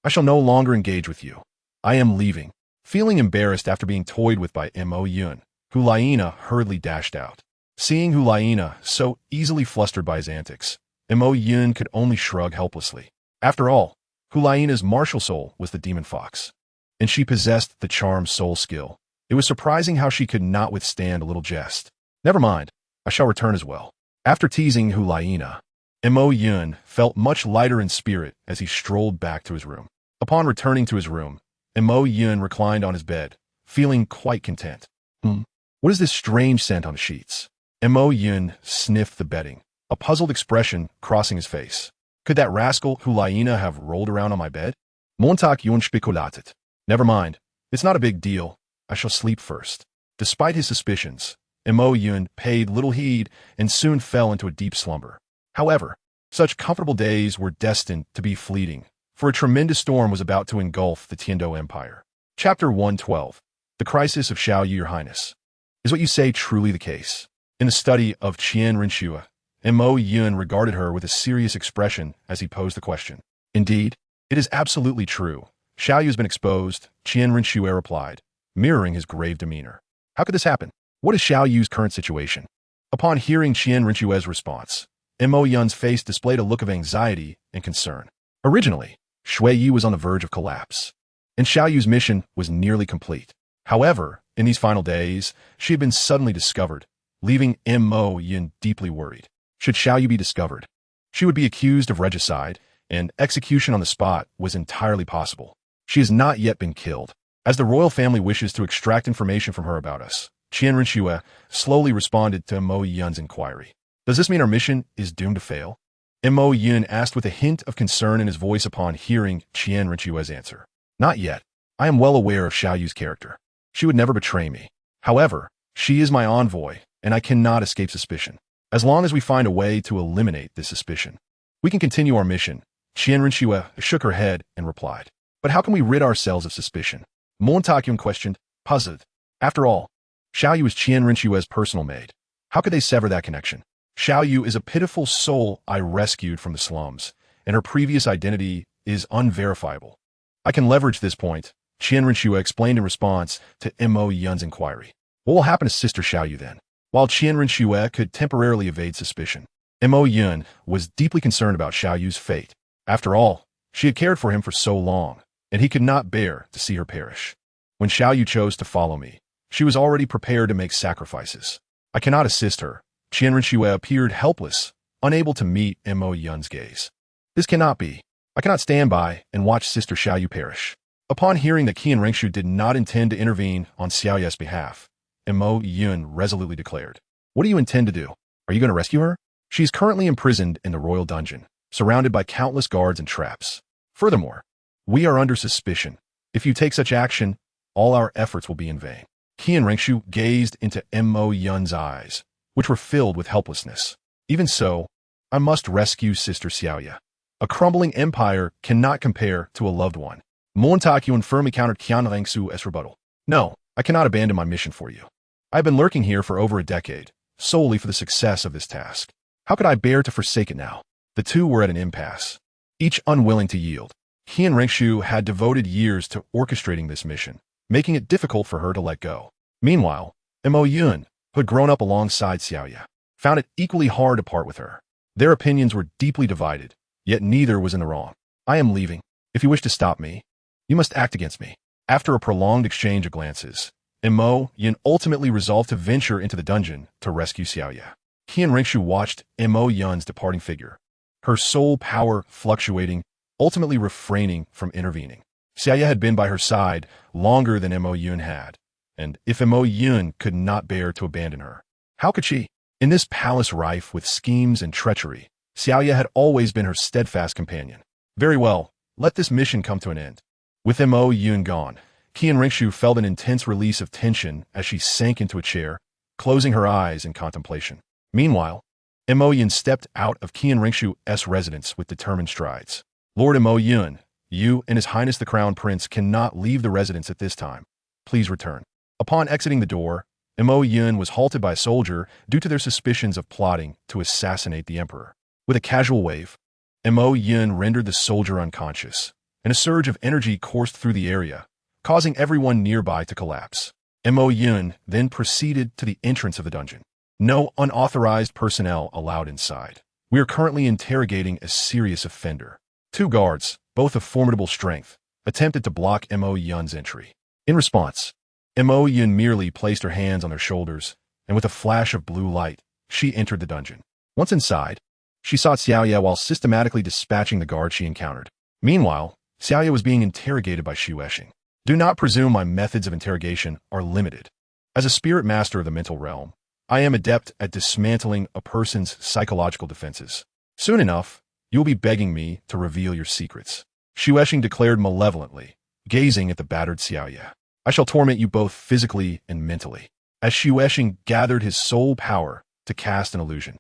I shall no longer engage with you. I am leaving. Feeling embarrassed after being toyed with by Mo Yun, Hulaina hurriedly dashed out. Seeing Hulaina so easily flustered by his antics, Mo Yun could only shrug helplessly. After all, Hulaina's martial soul was the demon fox, and she possessed the charm soul skill. It was surprising how she could not withstand a little jest. Never mind, I shall return as well. After teasing Hulaina, Mo Yun felt much lighter in spirit as he strolled back to his room. Upon returning to his room, Mo Yun reclined on his bed, feeling quite content. What is this strange scent on the sheets? Mo Yun sniffed the bedding, a puzzled expression crossing his face. Could that rascal Hulaina have rolled around on my bed? Montag Yun speculated. Never mind, it's not a big deal. I shall sleep first. Despite his suspicions, Mo Yun paid little heed and soon fell into a deep slumber. However, such comfortable days were destined to be fleeting, for a tremendous storm was about to engulf the Tiando Empire. Chapter 112. The Crisis of Xiaoyu, Your Highness. Is what you say truly the case? In the study of Qian Rinxue, Mo Yun regarded her with a serious expression as he posed the question. Indeed, it is absolutely true. Xiaoyu has been exposed, Qian Rinxue replied, mirroring his grave demeanor. How could this happen? What is Xiaoyu's current situation? Upon hearing Qian Rinxue's response, Mo Yun's face displayed a look of anxiety and concern. Originally, Shui Yi was on the verge of collapse, and Xiaoyu's mission was nearly complete. However, in these final days, she had been suddenly discovered, leaving Mo Yun deeply worried. Should Xiaoyu be discovered, she would be accused of regicide, and execution on the spot was entirely possible. She has not yet been killed. As the royal family wishes to extract information from her about us, Qian Rinxue slowly responded to Mo Yun's inquiry. Does this mean our mission is doomed to fail? Mo Yun asked with a hint of concern in his voice upon hearing Qian Rinxue's answer. Not yet. I am well aware of Xiaoyu's character. She would never betray me. However, she is my envoy, and I cannot escape suspicion. As long as we find a way to eliminate this suspicion, we can continue our mission. Qian Rinxue shook her head and replied. But how can we rid ourselves of suspicion? Montakyun questioned, puzzled. After all, Xiaoyu is Qian Rinxue's personal maid. How could they sever that connection? Xiaoyu is a pitiful soul I rescued from the slums, and her previous identity is unverifiable. I can leverage this point, Qian Rinxue explained in response to Mo Yun's inquiry. What will happen to Sister Xiaoyu then? While Qian Rinxue could temporarily evade suspicion, Mo Yun was deeply concerned about Xiaoyu's fate. After all, she had cared for him for so long, and he could not bear to see her perish. When Xiaoyu chose to follow me, she was already prepared to make sacrifices. I cannot assist her. Qian Rinxue appeared helpless, unable to meet Mo Yun's gaze. This cannot be. I cannot stand by and watch Sister Xiaoyu perish. Upon hearing that Qian Rinxue did not intend to intervene on Xiaoyu's behalf, Mo Yun resolutely declared. What do you intend to do? Are you going to rescue her? She is currently imprisoned in the royal dungeon, surrounded by countless guards and traps. Furthermore, we are under suspicion. If you take such action, all our efforts will be in vain. Qian Rinxue gazed into Mo Yun's eyes, which were filled with helplessness. Even so, I must rescue Sister Xiaoyu. A crumbling empire cannot compare to a loved one. Montakyun firmly countered Qian Rinxue's rebuttal. No, I cannot abandon my mission for you. I have been lurking here for over a decade, solely for the success of this task. How could I bear to forsake it now? The two were at an impasse, each unwilling to yield. Qian Rinxue had devoted years to orchestrating this mission, making it difficult for her to let go. Meanwhile, Mo Yun, who had grown up alongside Xiaoyu, found it equally hard to part with her. Their opinions were deeply divided, yet neither was in the wrong. I am leaving. If you wish to stop me, you must act against me. After a prolonged exchange of glances, Mo Yun ultimately resolved to venture into the dungeon to rescue Xiaoyu. Qian Rinxue watched Mo Yun's departing figure, her soul power fluctuating, ultimately refraining from intervening. Xiaoya had been by her side longer than Mo Yun had, and if Mo Yun could not bear to abandon her, how could she? In this palace rife with schemes and treachery, Xiaoya had always been her steadfast companion. Very well, let this mission come to an end. With Mo Yun gone, Qian Ringshu felt an intense release of tension as she sank into a chair, closing her eyes in contemplation. Meanwhile, Mo Yun stepped out of Qian Ringshu's residence with determined strides. Lord Mo Yun, you and His Highness the Crown Prince cannot leave the residence at this time. Please return. Upon exiting the door, Mo Yun was halted by a soldier due to their suspicions of plotting to assassinate the emperor. With a casual wave, Mo Yun rendered the soldier unconscious, and a surge of energy coursed through the area, causing everyone nearby to collapse. Mo Yun then proceeded to the entrance of the dungeon. No unauthorized personnel allowed inside. We are currently interrogating a serious offender. 2 guards, both of formidable strength, attempted to block Mo Yun's entry. In response, Mo Yun merely placed her hands on their shoulders, and with a flash of blue light, she entered the dungeon. Once inside, she saw Xiaoya while systematically dispatching the guard she encountered. Meanwhile, Xiaoya was being interrogated by Xu Weshing. Do not presume my methods of interrogation are limited. As a spirit master of the mental realm, I am adept at dismantling a person's psychological defenses. Soon enough, you will be begging me to reveal your secrets. Xu Weshing declared malevolently, gazing at the battered Xiaoya. I shall torment you both physically and mentally. As Xu Weshing gathered his soul power to cast an illusion,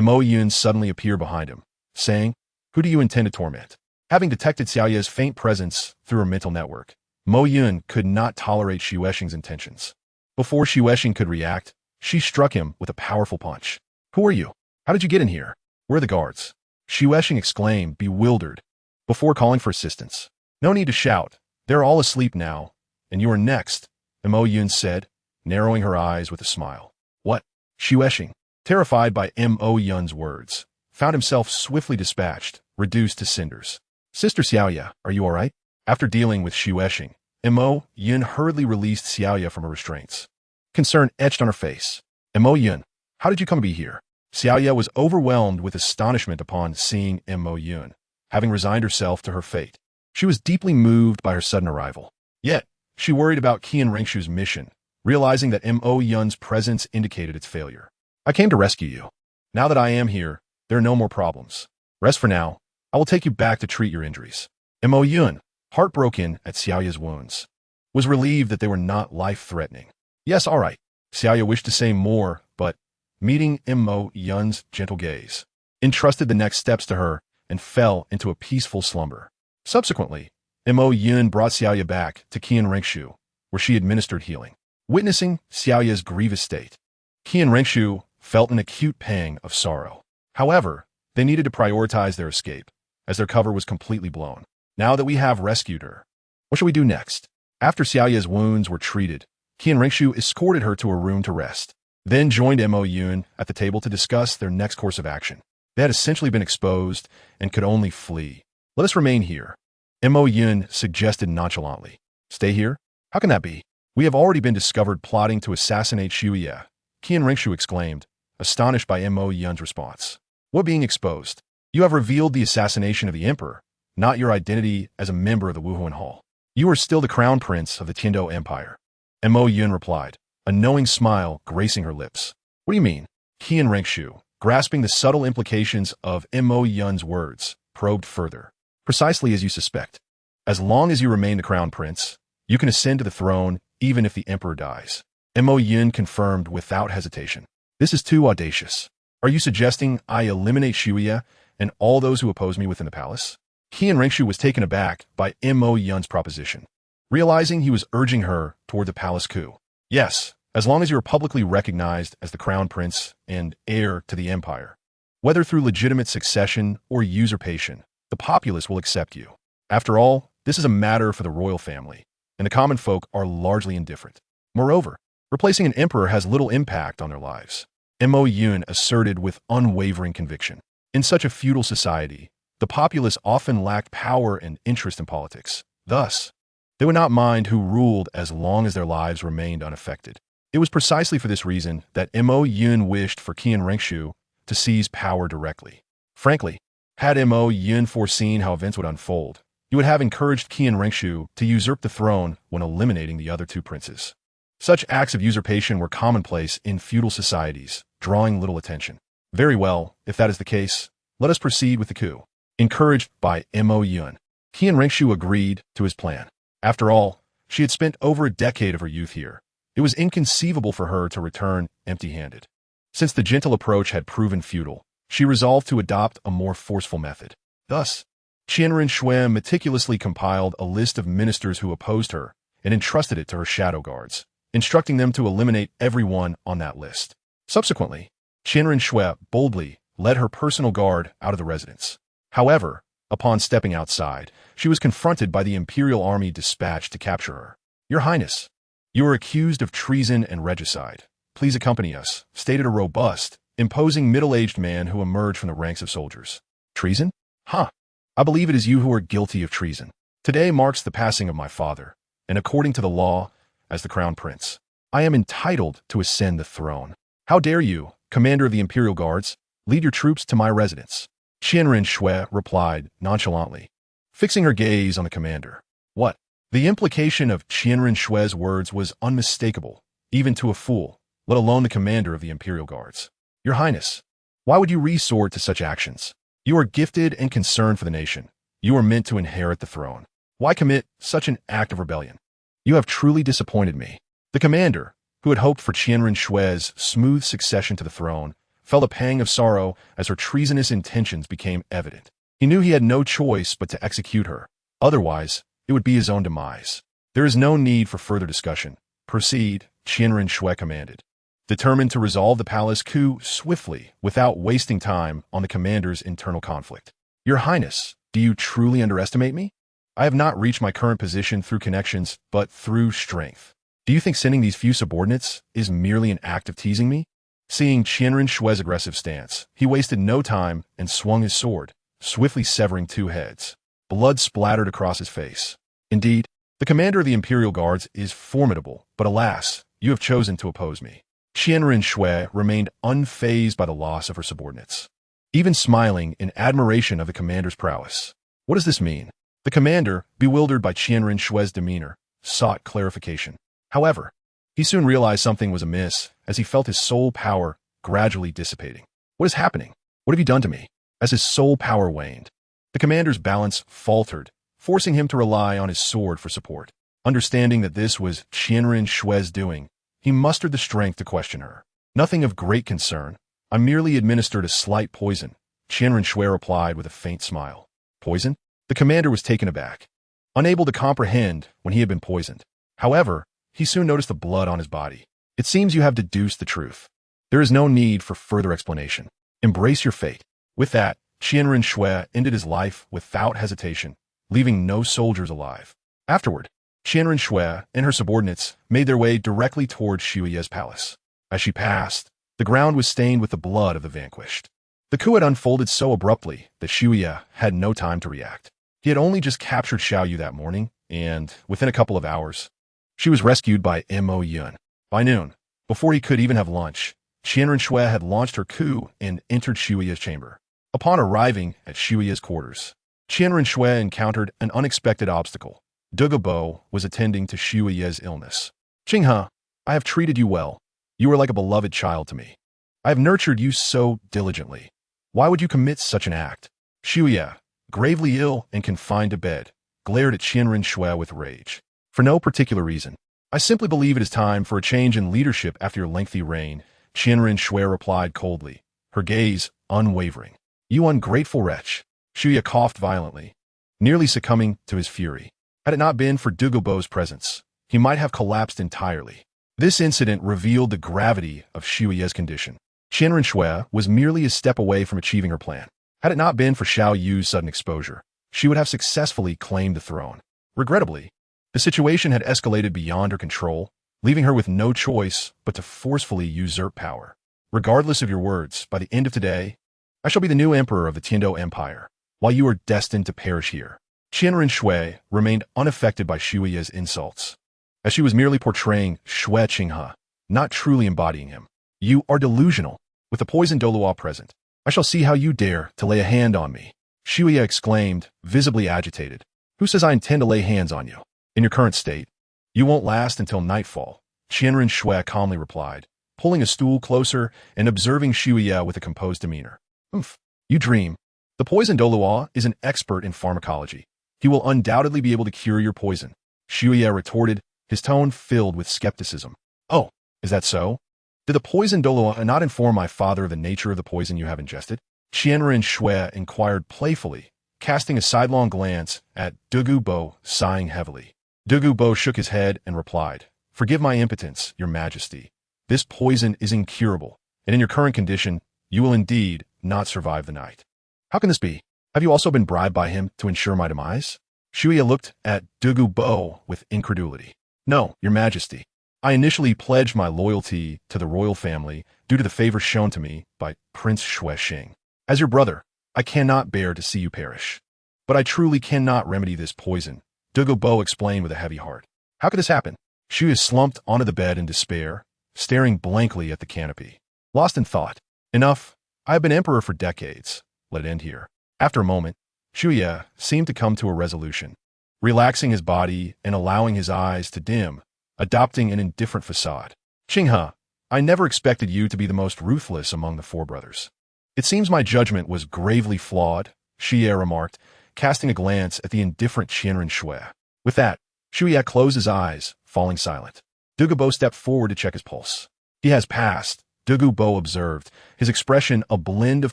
Mo Yun suddenly appeared behind him, saying, Who do you intend to torment? Having detected Xiaoya's faint presence through her mental network, Mo Yun could not tolerate Xu Weshing's intentions. Before Xu Weshing could react, she struck him with a powerful punch. Who are you? How did you get in here? Where are the guards? Xu Weshing exclaimed, bewildered, before calling for assistance. No need to shout. They're all asleep now, and you are next, Mo Yun said, narrowing her eyes with a smile. What? Xu Weshing, terrified by Mo Yun's words, found himself swiftly dispatched, reduced to cinders. Sister Xiaoya, are you all right? After dealing with Xu Weshing, Mo Yun hurriedly released Xiaoya from her restraints. Concern etched on her face. Mo Yun, how did you come to be here? Xiaoya was overwhelmed with astonishment upon seeing Mo Yun, having resigned herself to her fate. She was deeply moved by her sudden arrival. Yet, she worried about Qian Ringshu's mission, realizing that Mo Yun's presence indicated its failure. I came to rescue you. Now that I am here, there are no more problems. Rest for now. I will take you back to treat your injuries. Mo Yun, heartbroken at Xiaoya's wounds, was relieved that they were not life-threatening. Yes, all right. Xiaoya wished to say more, but, meeting Mo Yun's gentle gaze, entrusted the next steps to her and fell into a peaceful slumber. Subsequently, Mo Yun brought Xiaoya back to Qian Ringshu, where she administered healing. Witnessing Xiaoya's grievous state, Qian Ringshu felt an acute pang of sorrow. However, they needed to prioritize their escape, as their cover was completely blown. Now that we have rescued her, what shall we do next? After Xiaoya's wounds were treated, Qian Ringshu escorted her to her room to rest, then joined Mo Yun at the table to discuss their next course of action. They had essentially been exposed and could only flee. Let us remain here, Mo Yun suggested nonchalantly. Stay here? How can that be? We have already been discovered plotting to assassinate Xiaoya, Qian Ringshu exclaimed, astonished by Mo Yun's response. What being exposed? You have revealed the assassination of the emperor, not your identity as a member of the Wuhuan Hall. You are still the crown prince of the Tiando Empire. Mo Yun replied, a knowing smile gracing her lips. What do you mean? Qian Ringshu, grasping the subtle implications of Mo Yun's words, probed further. Precisely as you suspect. As long as you remain the crown prince, you can ascend to the throne even if the emperor dies. Mo Yun confirmed without hesitation. This is too audacious. Are you suggesting I eliminate Xiaoya and all those who oppose me within the palace? Qian Ringshu was taken aback by Mo Yun's proposition, realizing he was urging her toward the palace coup. Yes, as long as you are publicly recognized as the crown prince and heir to the empire. Whether through legitimate succession or usurpation, the populace will accept you. After all, this is a matter for the royal family, and the common folk are largely indifferent. Moreover, replacing an emperor has little impact on their lives, Mo Yun asserted with unwavering conviction. In such a feudal society, the populace often lacked power and interest in politics. Thus, they would not mind who ruled as long as their lives remained unaffected. It was precisely for this reason that Mo Yun wished for Qian Ringshu to seize power directly. Frankly, had Mo Yun foreseen how events would unfold, he would have encouraged Qian Rengshu to usurp the throne when eliminating the other two princes. Such acts of usurpation were commonplace in feudal societies, drawing little attention. Very well, if that is the case, let us proceed with the coup. Encouraged by Mo Yun, Qian Rengshu agreed to his plan. After all, she had spent over a decade of her youth here. It was inconceivable for her to return empty-handed. Since the gentle approach had proven futile, she resolved to adopt a more forceful method. Thus, Qianren Shui meticulously compiled a list of ministers who opposed her and entrusted it to her shadow guards, instructing them to eliminate everyone on that list. Subsequently, Qianren Shui boldly led her personal guard out of the residence. However, upon stepping outside, she was confronted by the imperial army dispatched to capture her. "Your Highness, you are accused of treason and regicide. Please accompany us," stated a robust, imposing middle-aged man who emerged from the ranks of soldiers. "Treason? Huh. I believe it is you who are guilty of treason. Today marks the passing of my father, and according to the law, as the crown prince, I am entitled to ascend the throne. How dare you, commander of the Imperial Guards, lead your troops to my residence?" Qianren Shui replied nonchalantly, fixing her gaze on the commander. What? The implication of Qianren Shui's words was unmistakable, even to a fool, let alone the commander of the Imperial Guards. "Your Highness, why would you resort to such actions? You are gifted and concerned for the nation. You are meant to inherit the throne. Why commit such an act of rebellion? You have truly disappointed me." The commander, who had hoped for Qianren Shui's smooth succession to the throne, felt a pang of sorrow as her treasonous intentions became evident. He knew he had no choice but to execute her. Otherwise, it would be his own demise. "There is no need for further discussion. Proceed," Qianren Shui commanded, determined to resolve the palace coup swiftly without wasting time on the commander's internal conflict. "Your Highness, do you truly underestimate me? I have not reached my current position through connections, but through strength. Do you think sending these few subordinates is merely an act of teasing me?" Seeing Qianren Shui's aggressive stance, he wasted no time and swung his sword, swiftly severing two heads. Blood splattered across his face. "Indeed, the commander of the Imperial Guards is formidable, but alas, you have chosen to oppose me." Qianren Shui remained unfazed by the loss of her subordinates, even smiling in admiration of the commander's prowess. What does this mean? The commander, bewildered by Qianren Shui's demeanor, sought clarification. However, he soon realized something was amiss as he felt his soul power gradually dissipating. "What is happening? What have you done to me?" As his soul power waned, the commander's balance faltered, forcing him to rely on his sword for support. Understanding that this was Qianren Shui's doing, he mustered the strength to question her. "Nothing of great concern. I merely administered a slight poison," Qianren Shui replied with a faint smile. "Poison?" The commander was taken aback, unable to comprehend when he had been poisoned. However, he soon noticed the blood on his body. "It seems you have deduced the truth. There is no need for further explanation. Embrace your fate." With that, Qianren Shui ended his life without hesitation, leaving no soldiers alive. Afterward, Qianren Shui and her subordinates made their way directly toward Shuya's palace. As she passed, the ground was stained with the blood of the vanquished. The coup had unfolded so abruptly that Shuya had no time to react. He had only just captured Xiaoyu that morning, and, within a couple of hours, she was rescued by Mo Yun. By noon, before he could even have lunch, Qianren Shui had launched her coup and entered Shuya's chamber. Upon arriving at Shuya's quarters, Qianren Shui encountered an unexpected obstacle. Douluo was attending to Shuya's illness. "Qinghe, I have treated you well. You are like a beloved child to me. I have nurtured you so diligently. Why would you commit such an act?" Shuya, gravely ill and confined to bed, glared at Qianren Shui with rage. "For no particular reason. I simply believe it is time for a change in leadership after your lengthy reign," Qianren Shui replied coldly, her gaze unwavering. "You ungrateful wretch." Shuya coughed violently, nearly succumbing to his fury. Had it not been for Douluo's presence, he might have collapsed entirely. This incident revealed the gravity of Shuya's condition. Qianren Shui was merely a step away from achieving her plan. Had it not been for Xiao Yu's sudden exposure, she would have successfully claimed the throne. Regrettably, the situation had escalated beyond her control, leaving her with no choice but to forcefully usurp power. "Regardless of your words, by the end of today, I shall be the new emperor of the Tiando Empire, while you are destined to perish here." Qianren Shui remained unaffected by Shuya's insults, as she was merely portraying Shui Qinghe, not truly embodying him. "You are delusional. With the poisoned Douluo present, I shall see how you dare to lay a hand on me," Shuya exclaimed, visibly agitated. Who says I intend to lay hands on you? In your current state, you won't last until nightfall, Qianren Shui calmly replied, pulling a stool closer and observing Shuya with a composed demeanor. Oof, you dream. The poison Douluo is an expert in pharmacology. He will undoubtedly be able to cure your poison, Shuya retorted, his tone filled with skepticism. Oh, is that so? Did the poison Douluo not inform my father of the nature of the poison you have ingested? Qianren Shui inquired playfully, casting a sidelong glance at Douluo Bo, sighing heavily. Douluo Bo shook his head and replied, Forgive my impotence, your majesty. This poison is incurable, and in your current condition, you will indeed not survive the night. How can this be? Have you also been bribed by him to ensure my demise? Shuya looked at Douluo Bo with incredulity. No, your majesty. I initially pledged my loyalty to the royal family due to the favor shown to me by Prince Shui Xing. As your brother, I cannot bear to see you perish. But I truly cannot remedy this poison, Douluo Bo explained with a heavy heart. How could this happen? Shuya slumped onto the bed in despair, staring blankly at the canopy. Lost in thought. Enough. I have been emperor for decades. Let it end here. After a moment, Shuya seemed to come to a resolution, relaxing his body and allowing his eyes to dim, adopting an indifferent facade. Qinghe, I never expected you to be the most ruthless among the four brothers. It seems my judgment was gravely flawed, Shuya remarked, casting a glance at the indifferent Qianren Shui. With that, Shuya closed his eyes, falling silent. Douluo Bo stepped forward to check his pulse. He has passed, Douluo Bo observed, his expression a blend of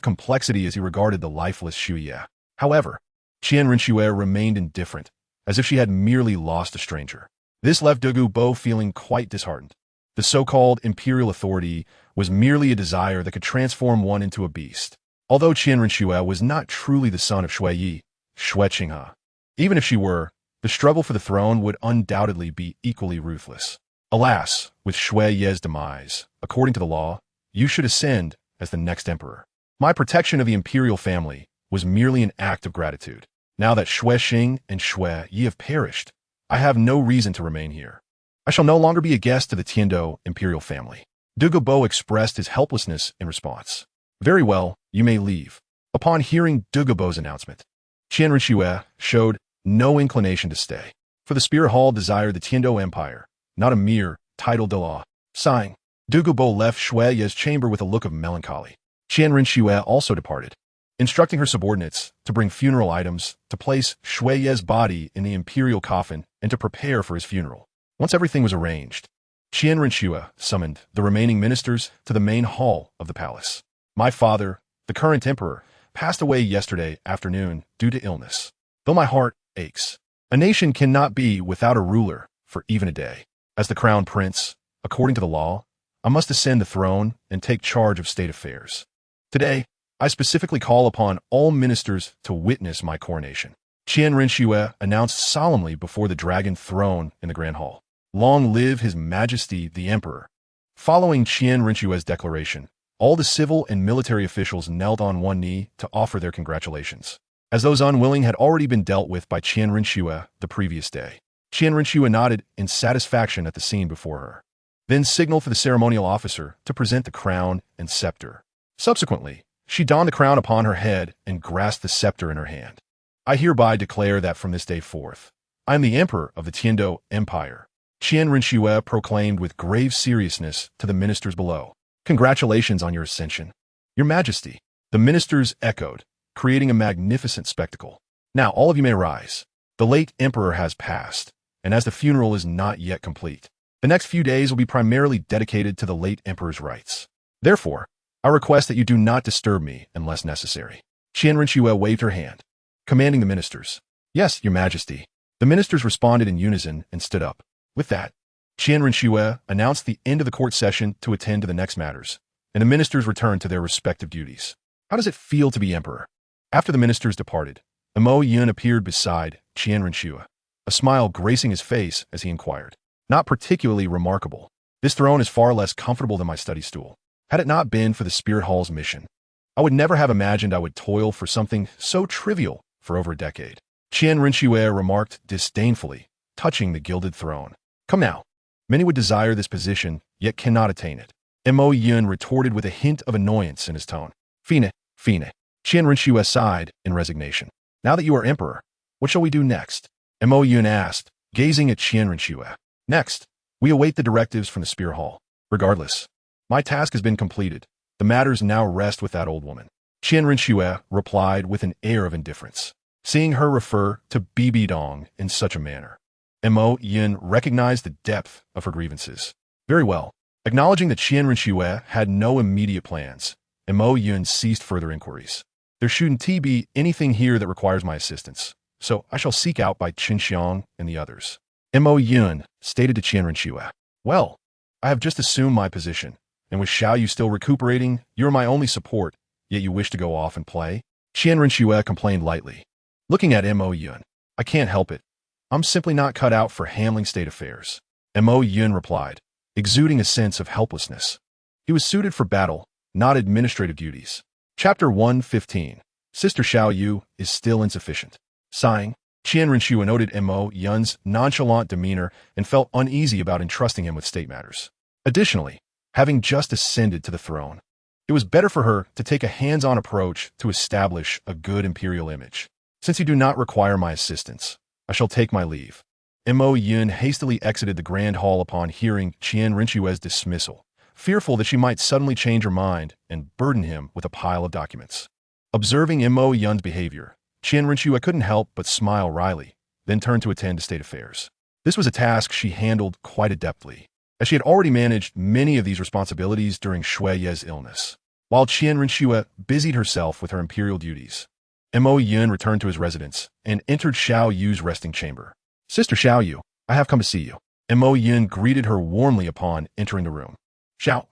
complexity as he regarded the lifeless Shuya. However, Qianren Shui remained indifferent, as if she had merely lost a stranger. This left Douluo Bo feeling quite disheartened. The so-called imperial authority was merely a desire that could transform one into a beast. Although Qianren Shui was not truly the son of Shui Yi, Shui Qinghe. Even if she were, the struggle for the throne would undoubtedly be equally ruthless. Alas, with Shui Ye's demise, according to the law, you should ascend as the next emperor. My protection of the imperial family was merely an act of gratitude. Now that Shui Xing and Shui Yi have perished, I have no reason to remain here. I shall no longer be a guest to the Tiando imperial family. Douluo Bo expressed his helplessness in response. Very well, you may leave. Upon hearing Douluo Bo's announcement, Qianren Shui showed no inclination to stay, for the Spirit Hall desired the Tiando Empire, not a mere title de law. Sighing, Douluo Bo left Shui Ye's chamber with a look of melancholy. Qianren Shui also departed, instructing her subordinates to bring funeral items, to place Shui Ye's body in the imperial coffin, and to prepare for his funeral. Once everything was arranged, Qianren Shui summoned the remaining ministers to the main hall of the palace. My father, the current emperor, passed away yesterday afternoon due to illness. Though my heart aches, a nation cannot be without a ruler for even a day. As the crown prince, according to the law, I must ascend the throne and take charge of state affairs. Today, I specifically call upon all ministers to witness my coronation. Qianren Shui announced solemnly before the dragon throne in the Grand Hall. Long live His Majesty the Emperor. Following Qianren Shui's declaration, all the civil and military officials knelt on one knee to offer their congratulations, as those unwilling had already been dealt with by Qianren Shui the previous day. Qianren Shui nodded in satisfaction at the scene before her, then signaled for the ceremonial officer to present the crown and scepter. Subsequently, she donned the crown upon her head and grasped the scepter in her hand. I hereby declare that from this day forth, I am the emperor of the Tiando Empire, Qianren Shui proclaimed with grave seriousness to the ministers below. Congratulations on your ascension, Your Majesty. The ministers echoed, creating a magnificent spectacle. Now all of you may rise. The late emperor has passed, and as the funeral is not yet complete, the next few days will be primarily dedicated to the late emperor's rites. Therefore, I request that you do not disturb me unless necessary. Qianren Shui waved her hand, commanding the ministers. Yes, Your Majesty. The ministers responded in unison and stood up. With that, Qianren Shui announced the end of the court session to attend to the next matters, and the ministers returned to their respective duties. How does it feel to be emperor? After the ministers departed, Mo Yun appeared beside Qianren Shui, a smile gracing his face as he inquired. Not particularly remarkable. This throne is far less comfortable than my study stool. Had it not been for the Spirit Hall's mission, I would never have imagined I would toil for something so trivial for over a decade. Qianren Shui remarked disdainfully, touching the gilded throne. Come now. Many would desire this position, yet cannot attain it. Mo Yun retorted with a hint of annoyance in his tone. Fine. Qianren Shui sighed in resignation. Now that you are emperor, what shall we do next? Mo Yun asked, gazing at Qian Renxue. Next, we await the directives from the Spear Hall. Regardless, my task has been completed. The matters now rest with that old woman. Qian Renxue replied with an air of indifference, seeing her refer to Bibi Dong in such a manner. Mo Yun recognized the depth of her grievances. Very well. Acknowledging that Qian Renxue had no immediate plans, Mo Yun ceased further inquiries. There shouldn't be anything here that requires my assistance, so I shall seek out by Qin Xiang and the others. Mo Yun stated to Qian Renxue, well, I have just assumed my position, and with Xiaoyu still recuperating, you're my only support, yet you wish to go off and play? Qian Renxue complained lightly. Looking at Mo Yun, I can't help it. I'm simply not cut out for handling state affairs. Mo Yun replied, exuding a sense of helplessness. He was suited for battle, not administrative duties. Chapter 115. Sister Xiaoyu is still insufficient. Sighing, Qian Renxue noted Mo Yun's nonchalant demeanor and felt uneasy about entrusting him with state matters. Additionally, having just ascended to the throne, it was better for her to take a hands-on approach to establish a good imperial image. Since you do not require my assistance, I shall take my leave. Mo Yun hastily exited the grand hall upon hearing Qian Renxue's dismissal, fearful that she might suddenly change her mind and burden him with a pile of documents. Observing Mo Yun's behavior, Qian Renxue couldn't help but smile wryly, then turned to attend to state affairs. This was a task she handled quite adeptly, as she had already managed many of these responsibilities during Shui Ye's illness. While Qian Renxue busied herself with her imperial duties, Mo Yun returned to his residence and entered Xiao Yu's resting chamber. Sister Xiaoyu, I have come to see you. Mo Yun greeted her warmly upon entering the room.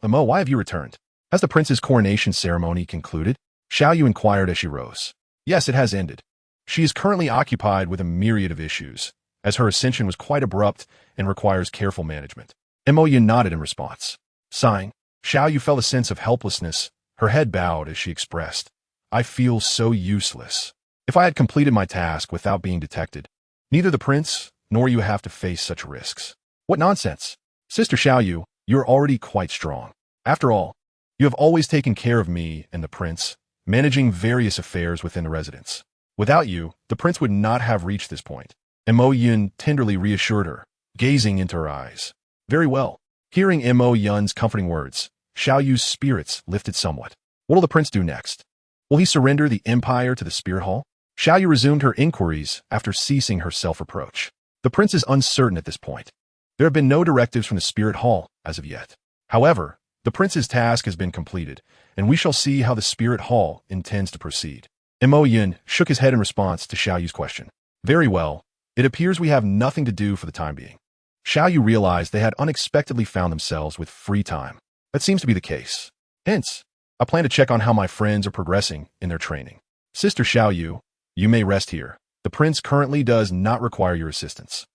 Mo, why have you returned? Has the prince's coronation ceremony concluded? Xiaoyu inquired as she rose. Yes, it has ended. She is currently occupied with a myriad of issues, as her ascension was quite abrupt and requires careful management. Mo Yun nodded in response. Sighing, Xiaoyu felt a sense of helplessness. Her head bowed as she expressed, I feel so useless. If I had completed my task without being detected, neither the prince nor you have to face such risks. What nonsense. Sister Xiaoyu, you're already quite strong. After all, you have always taken care of me and the prince, managing various affairs within the residence. Without you, the prince would not have reached this point. Mo Yun tenderly reassured her, gazing into her eyes. Very well. Hearing Mo Yun's comforting words, Xiaoyu's spirits lifted somewhat. What will the prince do next? Will he surrender the empire to the Spear Hall? Xiaoyu resumed her inquiries after ceasing her self-reproach. The prince is uncertain at this point. There have been no directives from the Spirit Hall as of yet. However, the prince's task has been completed, and we shall see how the Spirit Hall intends to proceed. Mo Yun shook his head in response to Xiaoyu's question. Very well. It appears we have nothing to do for the time being. Xiaoyu realized they had unexpectedly found themselves with free time. That seems to be the case. Hence, I plan to check on how my friends are progressing in their training. Sister Xiaoyu, you may rest here. The prince currently does not require your assistance.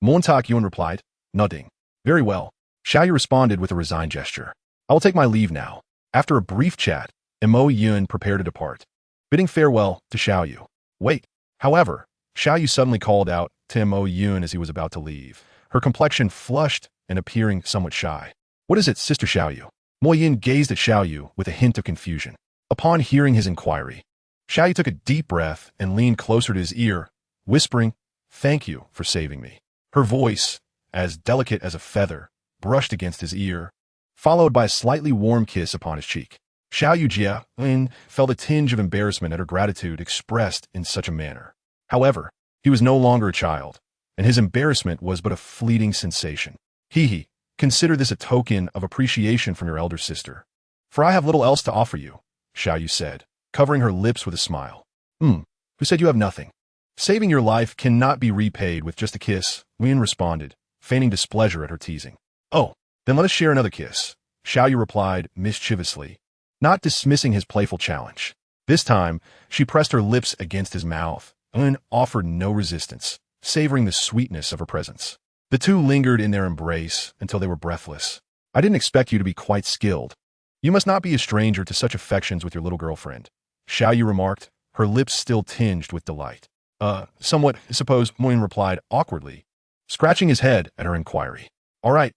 Montak Yun replied, nodding. Very well. Xiaoyu responded with a resigned gesture. I will take my leave now. After a brief chat, Mo Yun prepared to depart, bidding farewell to Xiaoyu. Wait. However, Xiaoyu suddenly called out to Mo Yun as he was about to leave, her complexion flushed and appearing somewhat shy. What is it, Sister Xiaoyu? Mo Yun gazed at Xiaoyu with a hint of confusion. Upon hearing his inquiry, Xiaoyu took a deep breath and leaned closer to his ear, whispering, Thank you for saving me. Her voice, as delicate as a feather, brushed against his ear, followed by a slightly warm kiss upon his cheek. Xiaoyu Jia felt a tinge of embarrassment at her gratitude expressed in such a manner. However, he was no longer a child, and his embarrassment was but a fleeting sensation. He, consider this a token of appreciation from your elder sister. For I have little else to offer you, Xiaoyu said, covering her lips with a smile. Who said you have nothing? Saving your life cannot be repaid with just a kiss, Lin responded, feigning displeasure at her teasing. Oh, then let us share another kiss, Xiaoyu replied mischievously, not dismissing his playful challenge. This time, she pressed her lips against his mouth, and offered no resistance, savoring the sweetness of her presence. The two lingered in their embrace until they were breathless. I didn't expect you to be quite skilled. You must not be a stranger to such affections with your little girlfriend, Xiaoyu remarked, her lips still tinged with delight. Somewhat, I suppose, Moyin replied awkwardly, scratching his head at her inquiry. All right,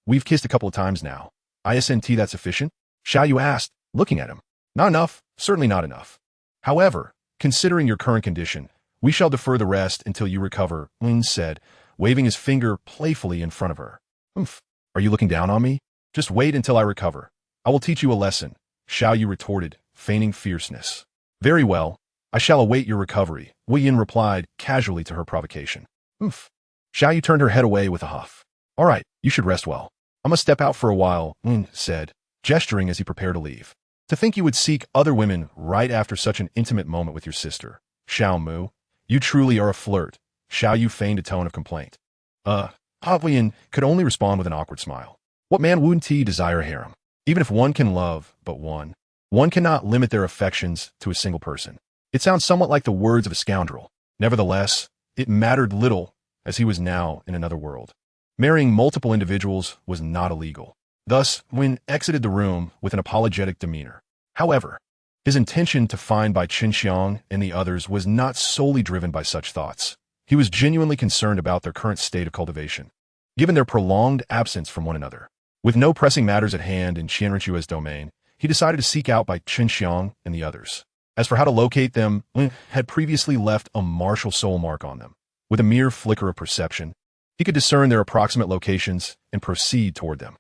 we've kissed a couple of times now. Isn't that sufficient? Xiaoyu asked, looking at him. Not enough, certainly not enough. However, considering your current condition, We shall defer the rest until you recover, Lin said, waving his finger playfully in front of her. Oomph. Are you looking down on me? Just wait until I recover. I will teach you a lesson, Xiao Yu retorted, feigning fierceness. Very well. I shall await your recovery, Wei Yin replied casually to her provocation. Oomph. Xiao Yu turned her head away with a huff. All right, you should rest well. I must step out for a while, Lin said, gesturing as he prepared to leave. To think you would seek other women right after such an intimate moment with your sister, Xiao Mu. You truly are a flirt, Xiao Yu feigned a tone of complaint. Wei Yin could only respond with an awkward smile. What man wouldn't he desire a harem? Even if one can love but one cannot limit their affections to a single person. It sounds somewhat like the words of a scoundrel. Nevertheless, it mattered little, as he was now in another world. Marrying multiple individuals was not illegal. Thus, Win exited the room with an apologetic demeanor. However, his intention to find Bai Qinxiang and the others was not solely driven by such thoughts. He was genuinely concerned about their current state of cultivation, given their prolonged absence from one another. With no pressing matters at hand in Qianrenchua's domain, he decided to seek out Bai Qinxiang and the others. As for how to locate them, Lin had previously left a martial soul mark on them. With a mere flicker of perception, he could discern their approximate locations and proceed toward them.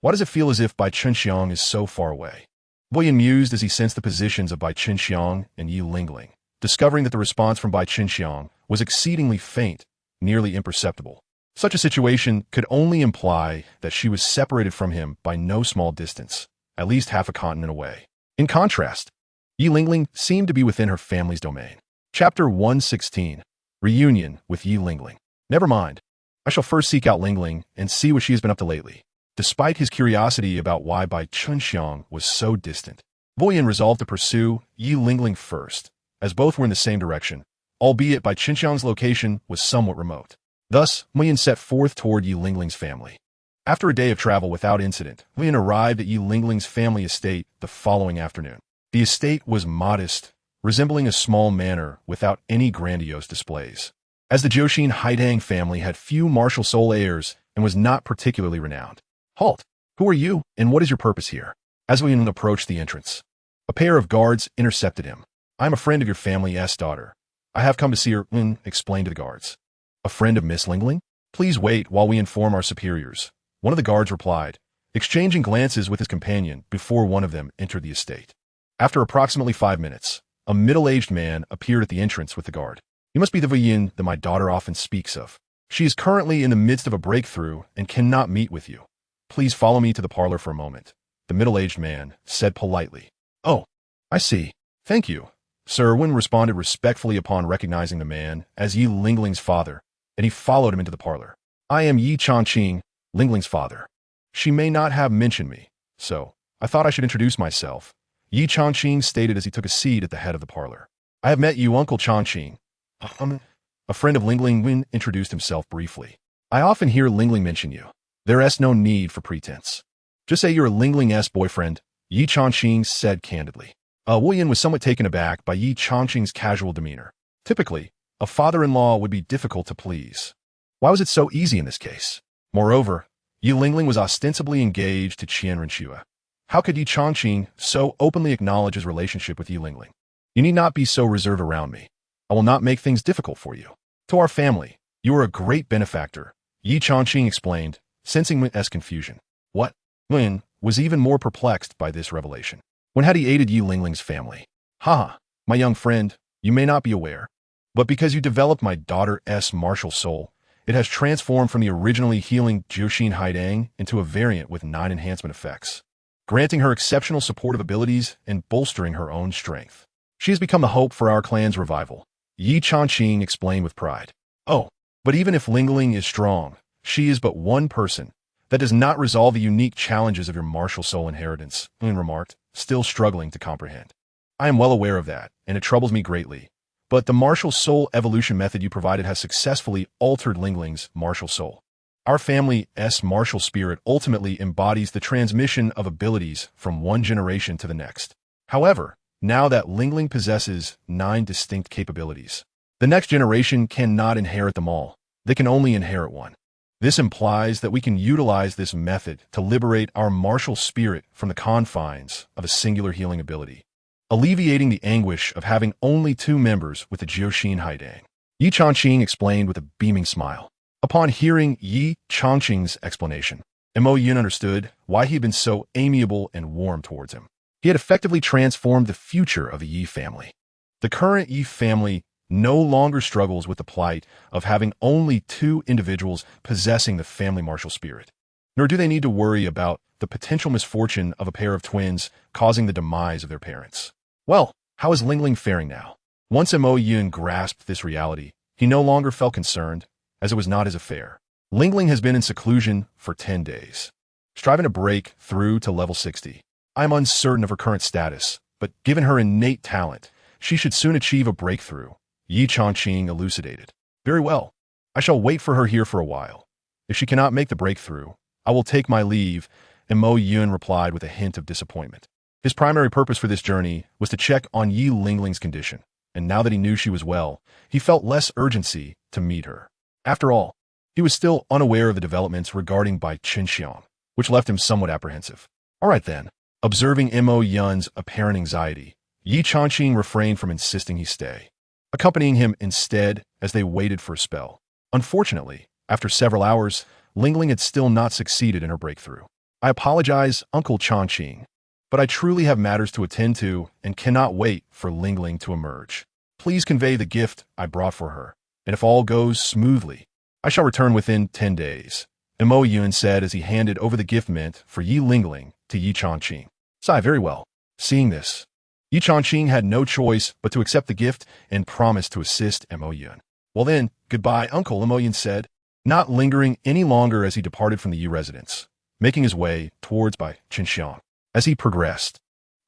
Why does it feel as if Bai Qinxiang is so far away? Wei Yin mused as he sensed the positions of Bai Qinxiang and Yi Lingling, discovering that the response from Bai Qinxiang was exceedingly faint, nearly imperceptible. Such a situation could only imply that she was separated from him by no small distance, at least half a continent away. In contrast, Yi Lingling seemed to be within her family's domain. Chapter 116. Reunion with Yi Lingling. Never mind. I shall first seek out Lingling and see what she has been up to lately. Despite his curiosity about why Bai Qinxiang was so distant, Wei Yin resolved to pursue Yi Lingling first, as both were in the same direction, albeit Bai Qinxiang's location was somewhat remote. Thus, Wei Yin set forth toward Yi Lingling's family. After a day of travel without incident, Wei Yin arrived at Yi Lingling's family estate the following afternoon. The estate was modest, resembling a small manor without any grandiose displays. As the Jiuxin Haidang family had few martial soul heirs and was not particularly renowned. Halt! Who are you, and what is your purpose here? As Wei Yin approached the entrance, a pair of guards intercepted him. I am a friend of your family's daughter. I have come to see her, Win explained to the guards. A friend of Miss Lingling? Please wait while we inform our superiors. One of the guards replied, exchanging glances with his companion before one of them entered the estate. After approximately 5 minutes, a middle-aged man appeared at the entrance with the guard. You must be the Wei Yin that my daughter often speaks of. She is currently in the midst of a breakthrough and cannot meet with you. Please follow me to the parlor for a moment, the middle-aged man said politely. Oh, I see. Thank you. Sir Win responded respectfully upon recognizing the man as Yi Lingling's father, and he followed him into the parlor. I am Yi Changqing, Lingling's father. She may not have mentioned me, so I thought I should introduce myself, Yi Changqing stated as he took a seat at the head of the parlor. I have met you, Uncle Changqing. A friend of Lingling. Win introduced himself briefly. I often hear Lingling mention you. There is no need for pretense. Just say you're Lingling's boyfriend, Yi Changqing said candidly. Wei Yin was somewhat taken aback by Yi Changqing's casual demeanor. Typically, a father-in-law would be difficult to please. Why was it so easy in this case? Moreover, Yi Lingling was ostensibly engaged to Qianrenchua. How could Yi Changqing so openly acknowledge his relationship with Yi Lingling? You need not be so reserved around me. I will not make things difficult for you. To our family, you are a great benefactor, Yi Changqing explained, sensing Win's confusion. What? Win was even more perplexed by this revelation. When had he aided Yi Lingling's family? Haha, my young friend, you may not be aware, but because you developed my daughter's martial soul, it has transformed from the originally healing Jiuxin Haidang into a variant with 9 enhancement effects, granting her exceptional supportive abilities and bolstering her own strength. She has become the hope for our clan's revival, Yi Changqing explained with pride. Oh, but even if Lingling is strong, she is but one person. That does not resolve the unique challenges of your martial soul inheritance, Lin remarked, still struggling to comprehend. I am well aware of that, and it troubles me greatly. But the martial soul evolution method you provided has successfully altered Lingling's martial soul. Our family's martial spirit ultimately embodies the transmission of abilities from one generation to the next. However, now that Lingling possesses 9 distinct capabilities, the next generation cannot inherit them all. They can only inherit one. This implies that we can utilize this method to liberate our martial spirit from the confines of a singular healing ability. alleviating the anguish of having only 2 members with the Jiuxin Haidang. Yi Changqing explained with a beaming smile. Upon hearing Yi Changqing's explanation, Mo Yun understood why he had been so amiable and warm towards him. He had effectively transformed the future of the Yi family. The current Yi family no longer struggles with the plight of having only 2 individuals possessing the family martial spirit, nor do they need to worry about the potential misfortune of a pair of twins causing the demise of their parents. Well, how is Lingling faring now? Once Mo Yun grasped this reality, he no longer felt concerned, as it was not his affair. Lingling has been in seclusion for 10 days, striving to break through to level 60. I am uncertain of her current status, but given her innate talent, she should soon achieve a breakthrough, Yi Changqing elucidated. Very well. I shall wait for her here for a while. If she cannot make the breakthrough, I will take my leave, and Mo Yun replied with a hint of disappointment. His primary purpose for this journey was to check on Yi Lingling's condition, and now that he knew she was well, he felt less urgency to meet her. After all, he was still unaware of the developments regarding Bai Qinxiang, which left him somewhat apprehensive. All right then. Observing Mo Yun's apparent anxiety, Yi Changqing refrained from insisting he stay, accompanying him instead as they waited for a spell. Unfortunately, after several hours, Lingling had still not succeeded in her breakthrough. I apologize, Uncle Changqing, but I truly have matters to attend to and cannot wait for Lingling to emerge. Please convey the gift I brought for her, and if all goes smoothly, I shall return within 10 days, Mo Yun said as he handed over the gift meant for Yi Lingling to Yi Changqing. Sigh, very well. Seeing this, Yi Changqing had no choice but to accept the gift and promise to assist Mo Yun. Well then, goodbye, Uncle, Mo Yun said, not lingering any longer as he departed from the Yi residence, making his way towards Bai Qinxiang. As he progressed,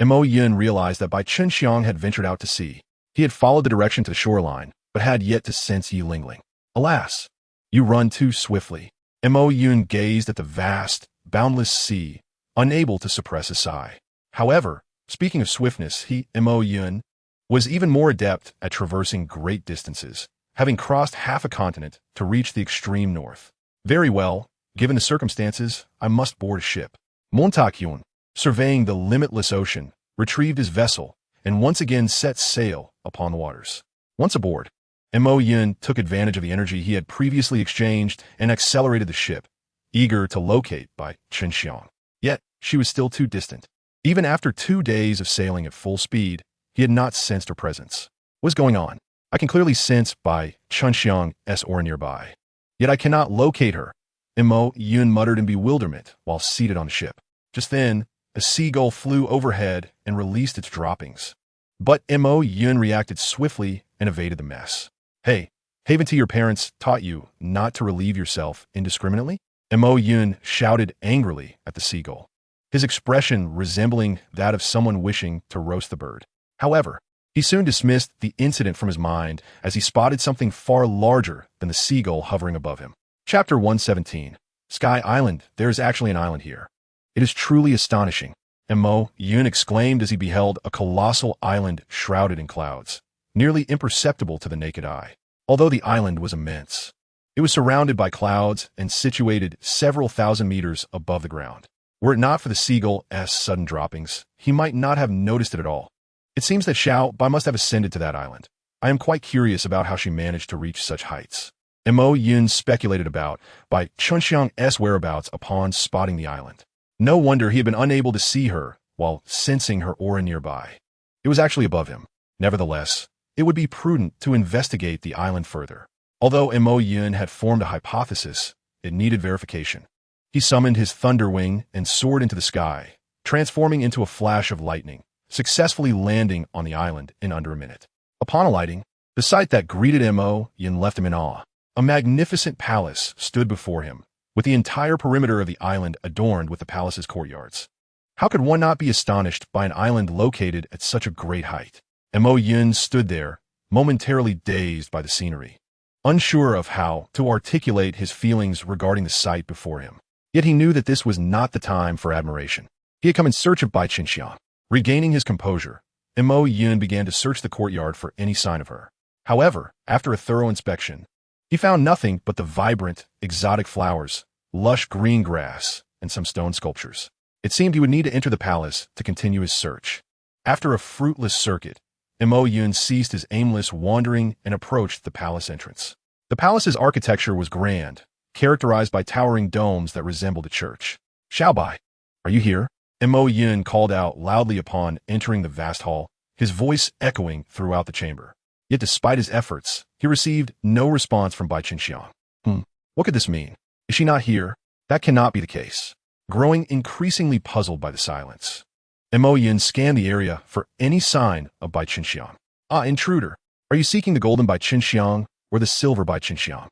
Mo Yun realized that Bai Qinxiang had ventured out to sea. He had followed the direction to the shoreline, but had yet to sense Yi Lingling. Alas, you run too swiftly. Mo Yun gazed at the vast, boundless sea, unable to suppress a sigh. However, speaking of swiftness, Mo Yun, was even more adept at traversing great distances, having crossed half a continent to reach the extreme north. Very well, given the circumstances, I must board a ship. Montakyun, surveying the limitless ocean, retrieved his vessel, and once again set sail upon the waters. Once aboard, Mo Yun took advantage of the energy he had previously exchanged and accelerated the ship, eager to locate Bai Qinxiang. Yet, she was still too distant. Even after 2 days of sailing at full speed, he had not sensed her presence. What is going on? I can clearly sense Bai Qinxiang's aura nearby. Yet I cannot locate her, Mo Yun muttered in bewilderment while seated on the ship. Just then, a seagull flew overhead and released its droppings. But Mo Yun reacted swiftly and evaded the mess. Hey, haven't your parents taught you not to relieve yourself indiscriminately? Mo Yun shouted angrily at the seagull, his expression resembling that of someone wishing to roast the bird. However, he soon dismissed the incident from his mind as he spotted something far larger than the seagull hovering above him. Chapter 117. Sky Island. There is actually an island here. It is truly astonishing, Mo Yun exclaimed as he beheld a colossal island shrouded in clouds, nearly imperceptible to the naked eye. Although the island was immense, it was surrounded by clouds and situated several thousand meters above the ground. Were it not for the seagull's sudden droppings, he might not have noticed it at all. It seems that Xiao Bai must have ascended to that island. I am quite curious about how she managed to reach such heights. Mo Yun speculated about Bai Qinxiang's whereabouts upon spotting the island. No wonder he had been unable to see her while sensing her aura nearby. It was actually above him. Nevertheless, it would be prudent to investigate the island further. Although Mo Yun had formed a hypothesis, it needed verification. He summoned his thunder wing and soared into the sky, transforming into a flash of lightning, successfully landing on the island in under a minute. Upon alighting, the sight that greeted Mo Yun left him in awe. A magnificent palace stood before him, with the entire perimeter of the island adorned with the palace's courtyards. How could one not be astonished by an island located at such a great height? Mo Yun stood there, momentarily dazed by the scenery, unsure of how to articulate his feelings regarding the sight before him. Yet he knew that this was not the time for admiration. He had come in search of Bai Qinxiang. Regaining his composure, Mo Yun began to search the courtyard for any sign of her. However, after a thorough inspection, he found nothing but the vibrant, exotic flowers, lush green grass, and some stone sculptures. It seemed he would need to enter the palace to continue his search. After a fruitless circuit, Mo Yun ceased his aimless wandering and approached the palace entrance. The palace's architecture was grand, characterized by towering domes that resembled a church. Xiaobai, are you here? Mo Yun called out loudly upon entering the vast hall, his voice echoing throughout the chamber. Yet despite his efforts, he received no response from Bai Qinxiang. What could this mean? Is she not here? That cannot be the case. Growing increasingly puzzled by the silence, Mo Yun scanned the area for any sign of Bai Qinxiang. Ah, intruder! Are you seeking the golden Bai Qinxiang or the silver Bai Qinxiang?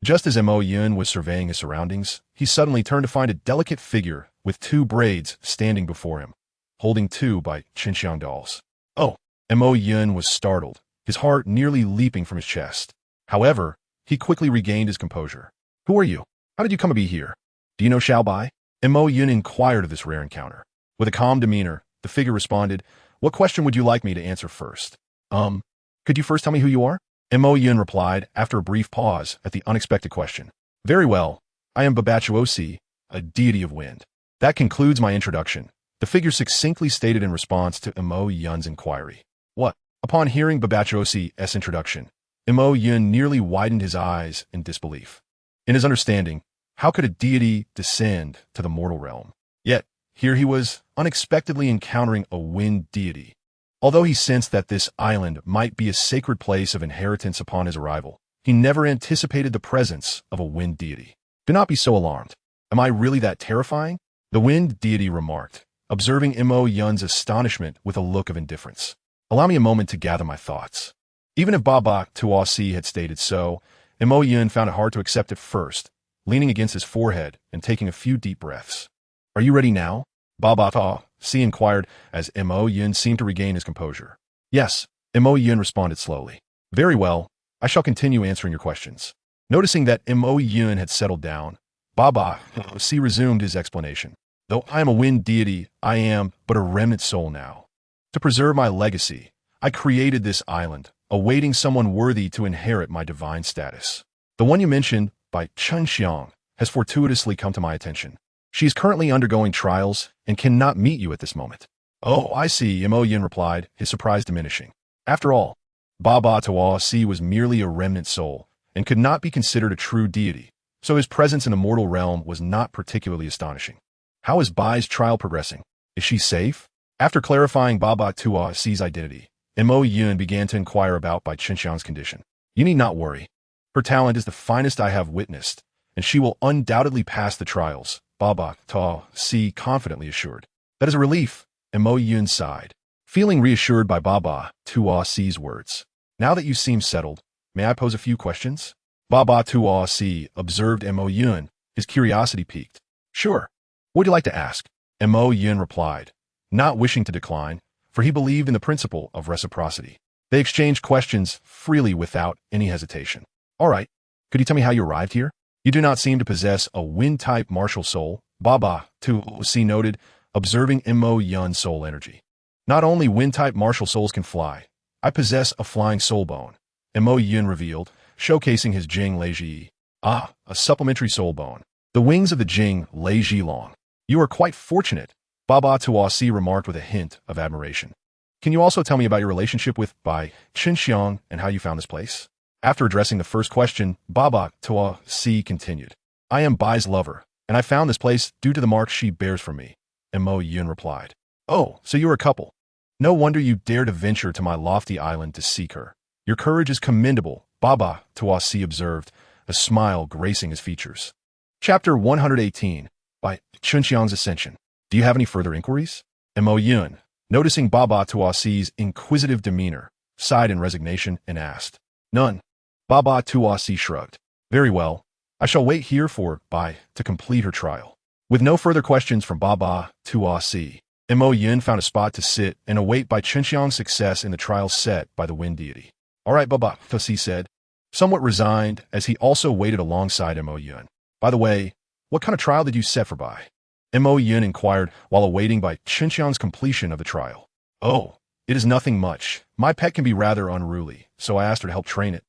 Just as Mo Yun was surveying his surroundings, he suddenly turned to find a delicate figure with two braids standing before him, holding two Bai Qinxiang dolls. Oh! Mo Yun was startled, his heart nearly leaping from his chest. However, he quickly regained his composure. Who are you? How did you come to be here? Do you know Xiaobai? Mo Yun inquired of this rare encounter. With a calm demeanor, the figure responded, What question would you like me to answer first? Could you first tell me who you are? Mo Yun replied after a brief pause at the unexpected question. Very well. I am Babachuosi, a deity of wind. That concludes my introduction, the figure succinctly stated in response to Mo Yun's inquiry. What? Upon hearing Babachuosi's introduction, Mo Yun nearly widened his eyes in disbelief. In his understanding, how could a deity descend to the mortal realm? Yet, here he was unexpectedly encountering a wind deity. Although he sensed that this island might be a sacred place of inheritance upon his arrival, he never anticipated the presence of a wind deity. Do not be so alarmed. Am I really that terrifying? The wind deity remarked, observing Mo Yun's astonishment with a look of indifference. Allow me a moment to gather my thoughts. Even if Baba Tuasi had stated so, Mo Yun found it hard to accept at first, leaning against his forehead and taking a few deep breaths. Are you ready now? Baba Tuasi inquired as Mo Yun seemed to regain his composure. Yes, Mo Yun responded slowly. Very well, I shall continue answering your questions. Noticing that Mo Yun had settled down, Baba Tuasi resumed his explanation. Though I am a wind deity, I am but a remnant soul now. To preserve my legacy, I created this island, awaiting someone worthy to inherit my divine status. The one you mentioned, Bai Qinxiang, has fortuitously come to my attention. She is currently undergoing trials and cannot meet you at this moment. Oh, I see, Mo Yun replied, his surprise diminishing. After all, Baba Tuasi was merely a remnant soul and could not be considered a true deity, so his presence in the mortal realm was not particularly astonishing. How is Bai's trial progressing? Is she safe? After clarifying Baba Tuasi's identity, Mo Yun began to inquire about Bai Qinxiang's condition. You need not worry. Her talent is the finest I have witnessed, and she will undoubtedly pass the trials, Baba Tuasi confidently assured. That is a relief, Mo Yun sighed, feeling reassured by Baba Tuasi's words. Now that you seem settled, may I pose a few questions? Baba Tuasi observed Mo Yun, his curiosity piqued. Sure. What would you like to ask? Mo Yun replied, not wishing to decline, for he believed in the principle of reciprocity. They exchanged questions freely without any hesitation. All right, could you tell me how you arrived here? You do not seem to possess a wind-type martial soul, Baba Tuasi noted, observing Mo Yun's soul energy. Not only wind-type martial souls can fly, I possess a flying soul bone, Mo Yun revealed, showcasing his Jing Leiji. Ah, a supplementary soul bone. The wings of the Jing Leiji long. You are quite fortunate, Baba Tuasi remarked with a hint of admiration. Can you also tell me about your relationship with Bai Qinxiang and how you found this place? After addressing the first question, Baba Tuasi continued. I am Bai's lover, and I found this place due to the marks she bears from me, Mo Yun replied. Oh, so you're a couple. No wonder you dare to venture to my lofty island to seek her. Your courage is commendable, Baba Tuasi observed, a smile gracing his features. Chapter 118, Bai Qinxiang's Ascension. Do you have any further inquiries? Mo Yun, noticing Baba Tuasi's inquisitive demeanor, sighed in resignation and asked. None. Baba Tuasi shrugged. Very well. I shall wait here for Bai to complete her trial. With no further questions from Baba Tuasi, Mo Yun found a spot to sit and await Bai Qinxiang's success in the trial set by the wind deity. All right, Baba Tuasi said, somewhat resigned as he also waited alongside Mo Yun. By the way, what kind of trial did you set for Bai? Mo Yun inquired while awaiting Bai Qinxiang's completion of the trial. Oh, it is nothing much. My pet can be rather unruly, so I asked her to help train it.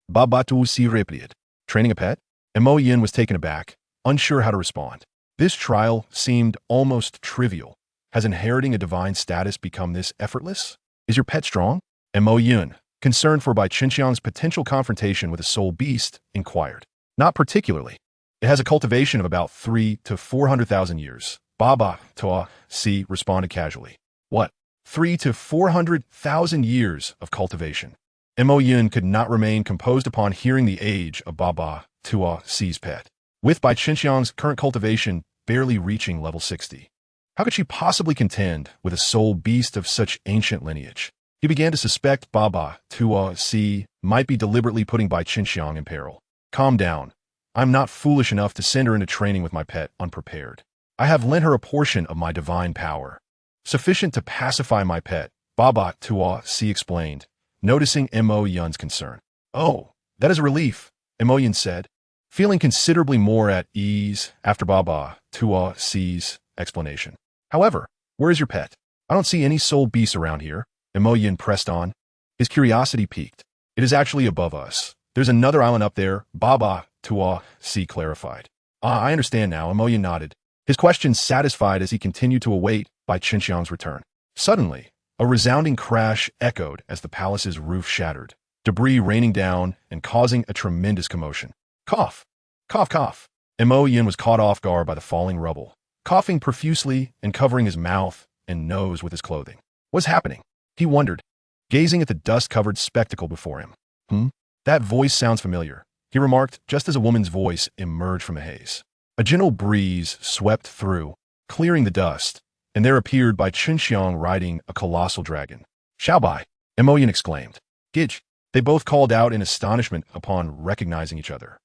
Baba Tuasi replied. Training a pet? Mo Yun was taken aback, unsure how to respond. This trial seemed almost trivial, Has inheriting a divine status become this effortless? Is your pet strong? Mo Yun, concerned for Bai Qinxiang's potential confrontation with a soul beast, inquired. Not particularly. It has a cultivation of about 3 to 400,000 years. Baba Toa Si responded casually. What? 3 to 400,000 years of cultivation. Mo Yun could not remain composed upon hearing the age of Baba Toa Si's pet. With Bai Qinxiang's current cultivation barely reaching level 60. How could she possibly contend with a soul beast of such ancient lineage? He began to suspect Baba Toa Si might be deliberately putting Bai Qinxiang in peril. Calm down. I'm not foolish enough to send her into training with my pet unprepared. I have lent her a portion of my divine power, sufficient to pacify my pet, Baba Toa Si explained, noticing Mo Yun's concern. Oh, that is a relief, Mo Yun said, feeling considerably more at ease after Baba Toa Si's explanation. However, where is your pet? I don't see any soul beasts around here, Mo Yun pressed on. His curiosity piqued. It is actually above us. There's another island up there, Baba Toa Si clarified. I understand now, Mo Yun nodded, his question satisfied as he continued to await Bai Qinxiang's return. Suddenly, a resounding crash echoed as the palace's roof shattered, debris raining down and causing a tremendous commotion. Cough! Cough, cough! Mo Yun was caught off guard by the falling rubble, coughing profusely and covering his mouth and nose with his clothing. What's happening? He wondered, gazing at the dust-covered spectacle before him. That voice sounds familiar, he remarked just as a woman's voice emerged from the haze. A gentle breeze swept through, clearing the dust, and there appeared Bai Qinxiang riding a colossal dragon. Xiaobai! Mo Yun exclaimed. Gidge! They both called out in astonishment upon recognizing each other.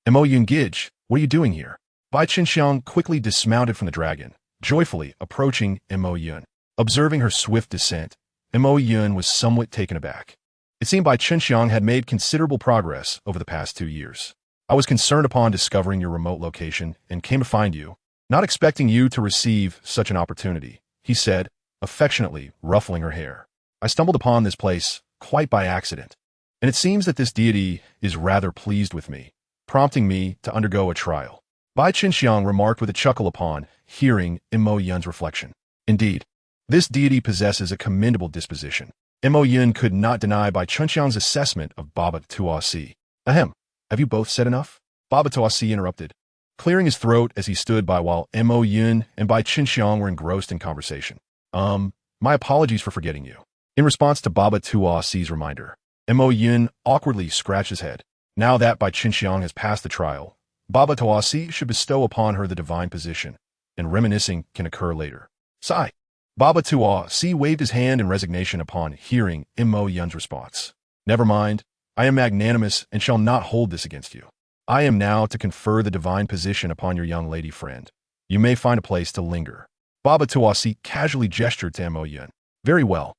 Mo Yun, Gidge, what are you doing here? Bai Qinxiang quickly dismounted from the dragon, joyfully approaching Mo Yun. Observing her swift descent, Mo Yun was somewhat taken aback. It seemed Bai Qinxiang had made considerable progress over the past 2 years. I was concerned upon discovering your remote location and came to find you, not expecting you to receive such an opportunity, he said, affectionately ruffling her hair. I stumbled upon this place quite by accident, and it seems that this deity is rather pleased with me, prompting me to undergo a trial. Bai Qinxiang remarked with a chuckle upon hearing Mo Yun's reflection. Indeed, this deity possesses a commendable disposition. Mo Yun could not deny Bai Qinxiang's assessment of Baba Toa Si. Ahem, have you both said enough? Baba Toa Si interrupted, clearing his throat as he stood by while Mo Yun and Bai Qinxiang were engrossed in conversation. My apologies for forgetting you. In response to Baba Toa Si's reminder, Mo Yun awkwardly scratched his head. Now that Bai Qinxiang has passed the trial, Baba Toa Si should bestow upon her the divine position, and reminiscing can occur later. Sigh. Baba Toa Si waved his hand in resignation upon hearing Mo Yun's response. Never mind, I am magnanimous and shall not hold this against you. I am now to confer the divine position upon your young lady friend. You may find a place to linger. Baba Toa Si casually gestured to Mo Yun. Very well.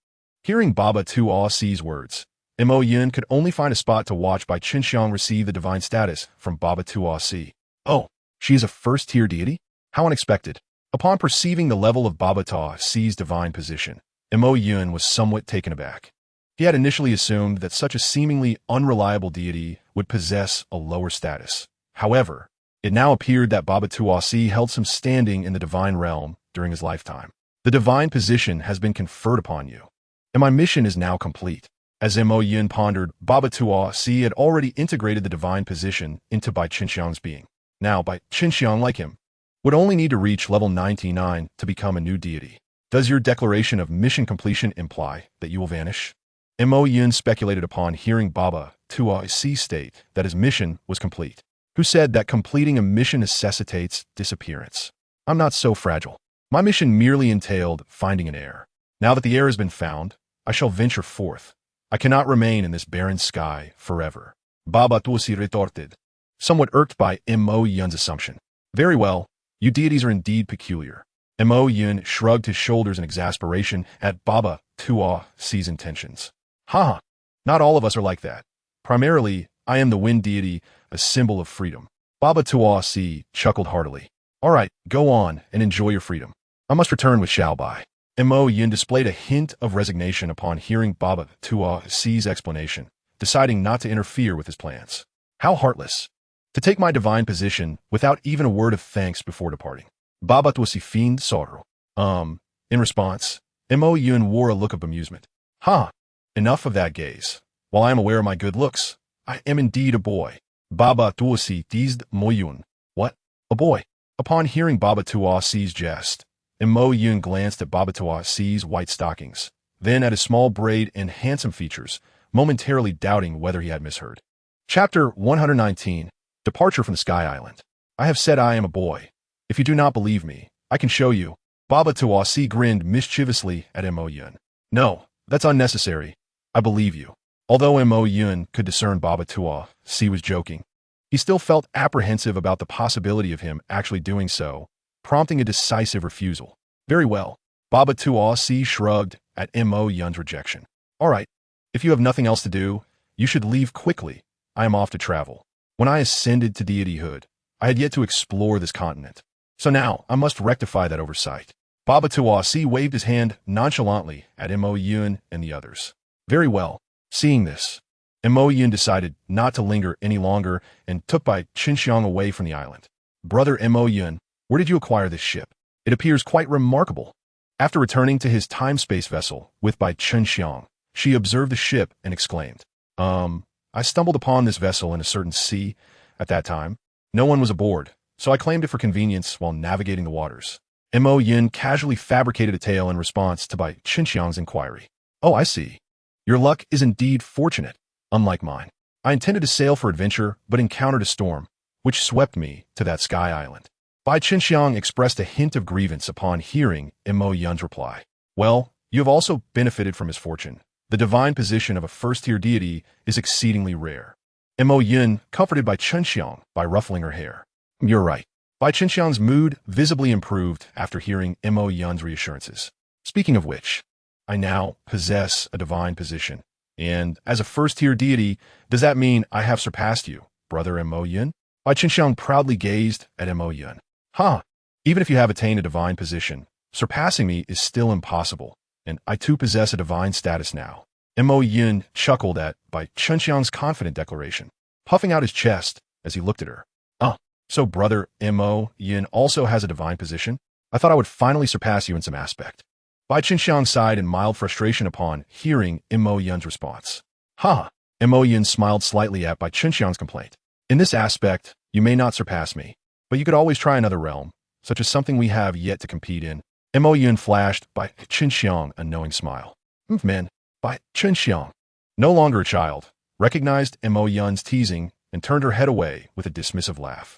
Hearing Baba Toa Si's words, Mo Yun could only find a spot to watch Bai Qinxiang receive the divine status from Baba Toa Si. Oh, she is a first-tier deity? How unexpected. Upon perceiving the level of Baba Toa Si's divine position, Mo Yun was somewhat taken aback. He had initially assumed that such a seemingly unreliable deity would possess a lower status. However, it now appeared that Baba Toa Si held some standing in the divine realm during his lifetime. The divine position has been conferred upon you, and my mission is now complete. As Mo Yun pondered, Baba Toa Si had already integrated the divine position into Bai Qinxiang's being. Now, Bai Qinxiang, like him, would only need to reach level 99 to become a new deity. Does your declaration of mission completion imply that you will vanish? Mo Yun speculated upon hearing Baba Toa Si state that his mission was complete, who said that completing a mission necessitates disappearance. I'm not so fragile. My mission merely entailed finding an heir. Now that the heir has been found, I shall venture forth. I cannot remain in this barren sky forever. Baba Toa Si retorted, somewhat irked by Mo Yun's assumption. Very well. You deities are indeed peculiar. Mo Yun shrugged his shoulders in exasperation at Baba Toa Si's intentions. Ha! Not all of us are like that. Primarily, I am the wind deity, a symbol of freedom. Baba Toa Si chuckled heartily. All right, go on and enjoy your freedom. I must return with Xiaobai. Mo Yun displayed a hint of resignation upon hearing Baba Toa Si's explanation, deciding not to interfere with his plans. How heartless. To take my divine position without even a word of thanks before departing. Baba Toa Si fiend sorrow. In response, Mo Yun wore a look of amusement. Enough of that gaze. While I am aware of my good looks, I am indeed a boy. Baba Tuosi teased Mo Yun. What? A boy? Upon hearing Baba Tuosi's jest, Mo Yun glanced at Baba Tuosi's white stockings, then at his small braid and handsome features, momentarily doubting whether he had misheard. Chapter 119, Departure from the Sky Island. I have said I am a boy. If you do not believe me, I can show you. Baba Tuosi grinned mischievously at Mo Yun. No, that's unnecessary. I believe you. Although Mo Yun could discern Baba Tuosi was joking, he still felt apprehensive about the possibility of him actually doing so, prompting a decisive refusal. Very well. Baba Tuosi shrugged at Mo Yun's rejection. All right, if you have nothing else to do, you should leave quickly. I am off to travel. When I ascended to deityhood, I had yet to explore this continent. So now I must rectify that oversight. Baba Tuosi waved his hand nonchalantly at Mo Yun and the others. Very well. Seeing this, Mo Yun decided not to linger any longer and took Bai Qinxiang away from the island. Brother Mo Yun, where did you acquire this ship? It appears quite remarkable. After returning to his time-space vessel with Bai Qinxiang, she observed the ship and exclaimed, I stumbled upon this vessel in a certain sea at that time. No one was aboard, so I claimed it for convenience while navigating the waters. Mo Yun casually fabricated a tale in response to Bai Qinxiang's inquiry. Oh, I see. Your luck is indeed fortunate, unlike mine. I intended to sail for adventure, but encountered a storm, which swept me to that sky island. Bai Qinxiang expressed a hint of grievance upon hearing Mo Yun's reply. Well, you have also benefited from his fortune. The divine position of a first-tier deity is exceedingly rare. Mo Yun comforted Bai Qinxiang by ruffling her hair. You're right. Bai Qinxiang's mood visibly improved after hearing Mo Yun's reassurances. Speaking of which, I now possess a divine position. And as a first-tier deity, does that mean I have surpassed you, brother Mo Yun? Bai Qinxiang proudly gazed at Mo Yun. Even if you have attained a divine position, surpassing me is still impossible, and I too possess a divine status now. Mo Yun chuckled at Bai Qinxiang's confident declaration, puffing out his chest as he looked at her. So brother Mo Yun also has a divine position? I thought I would finally surpass you in some aspect. Bai Qinxiang sighed in mild frustration upon hearing Mo Yun's response. Mo Yun smiled slightly at Bai Qinxiang's complaint. In this aspect, you may not surpass me, but you could always try another realm, such as something we have yet to compete in. Mo Yun flashed Bai Qinxiang a knowing smile. Man, Bai Qinxiang, no longer a child, recognized Mo Yun's teasing and turned her head away with a dismissive laugh.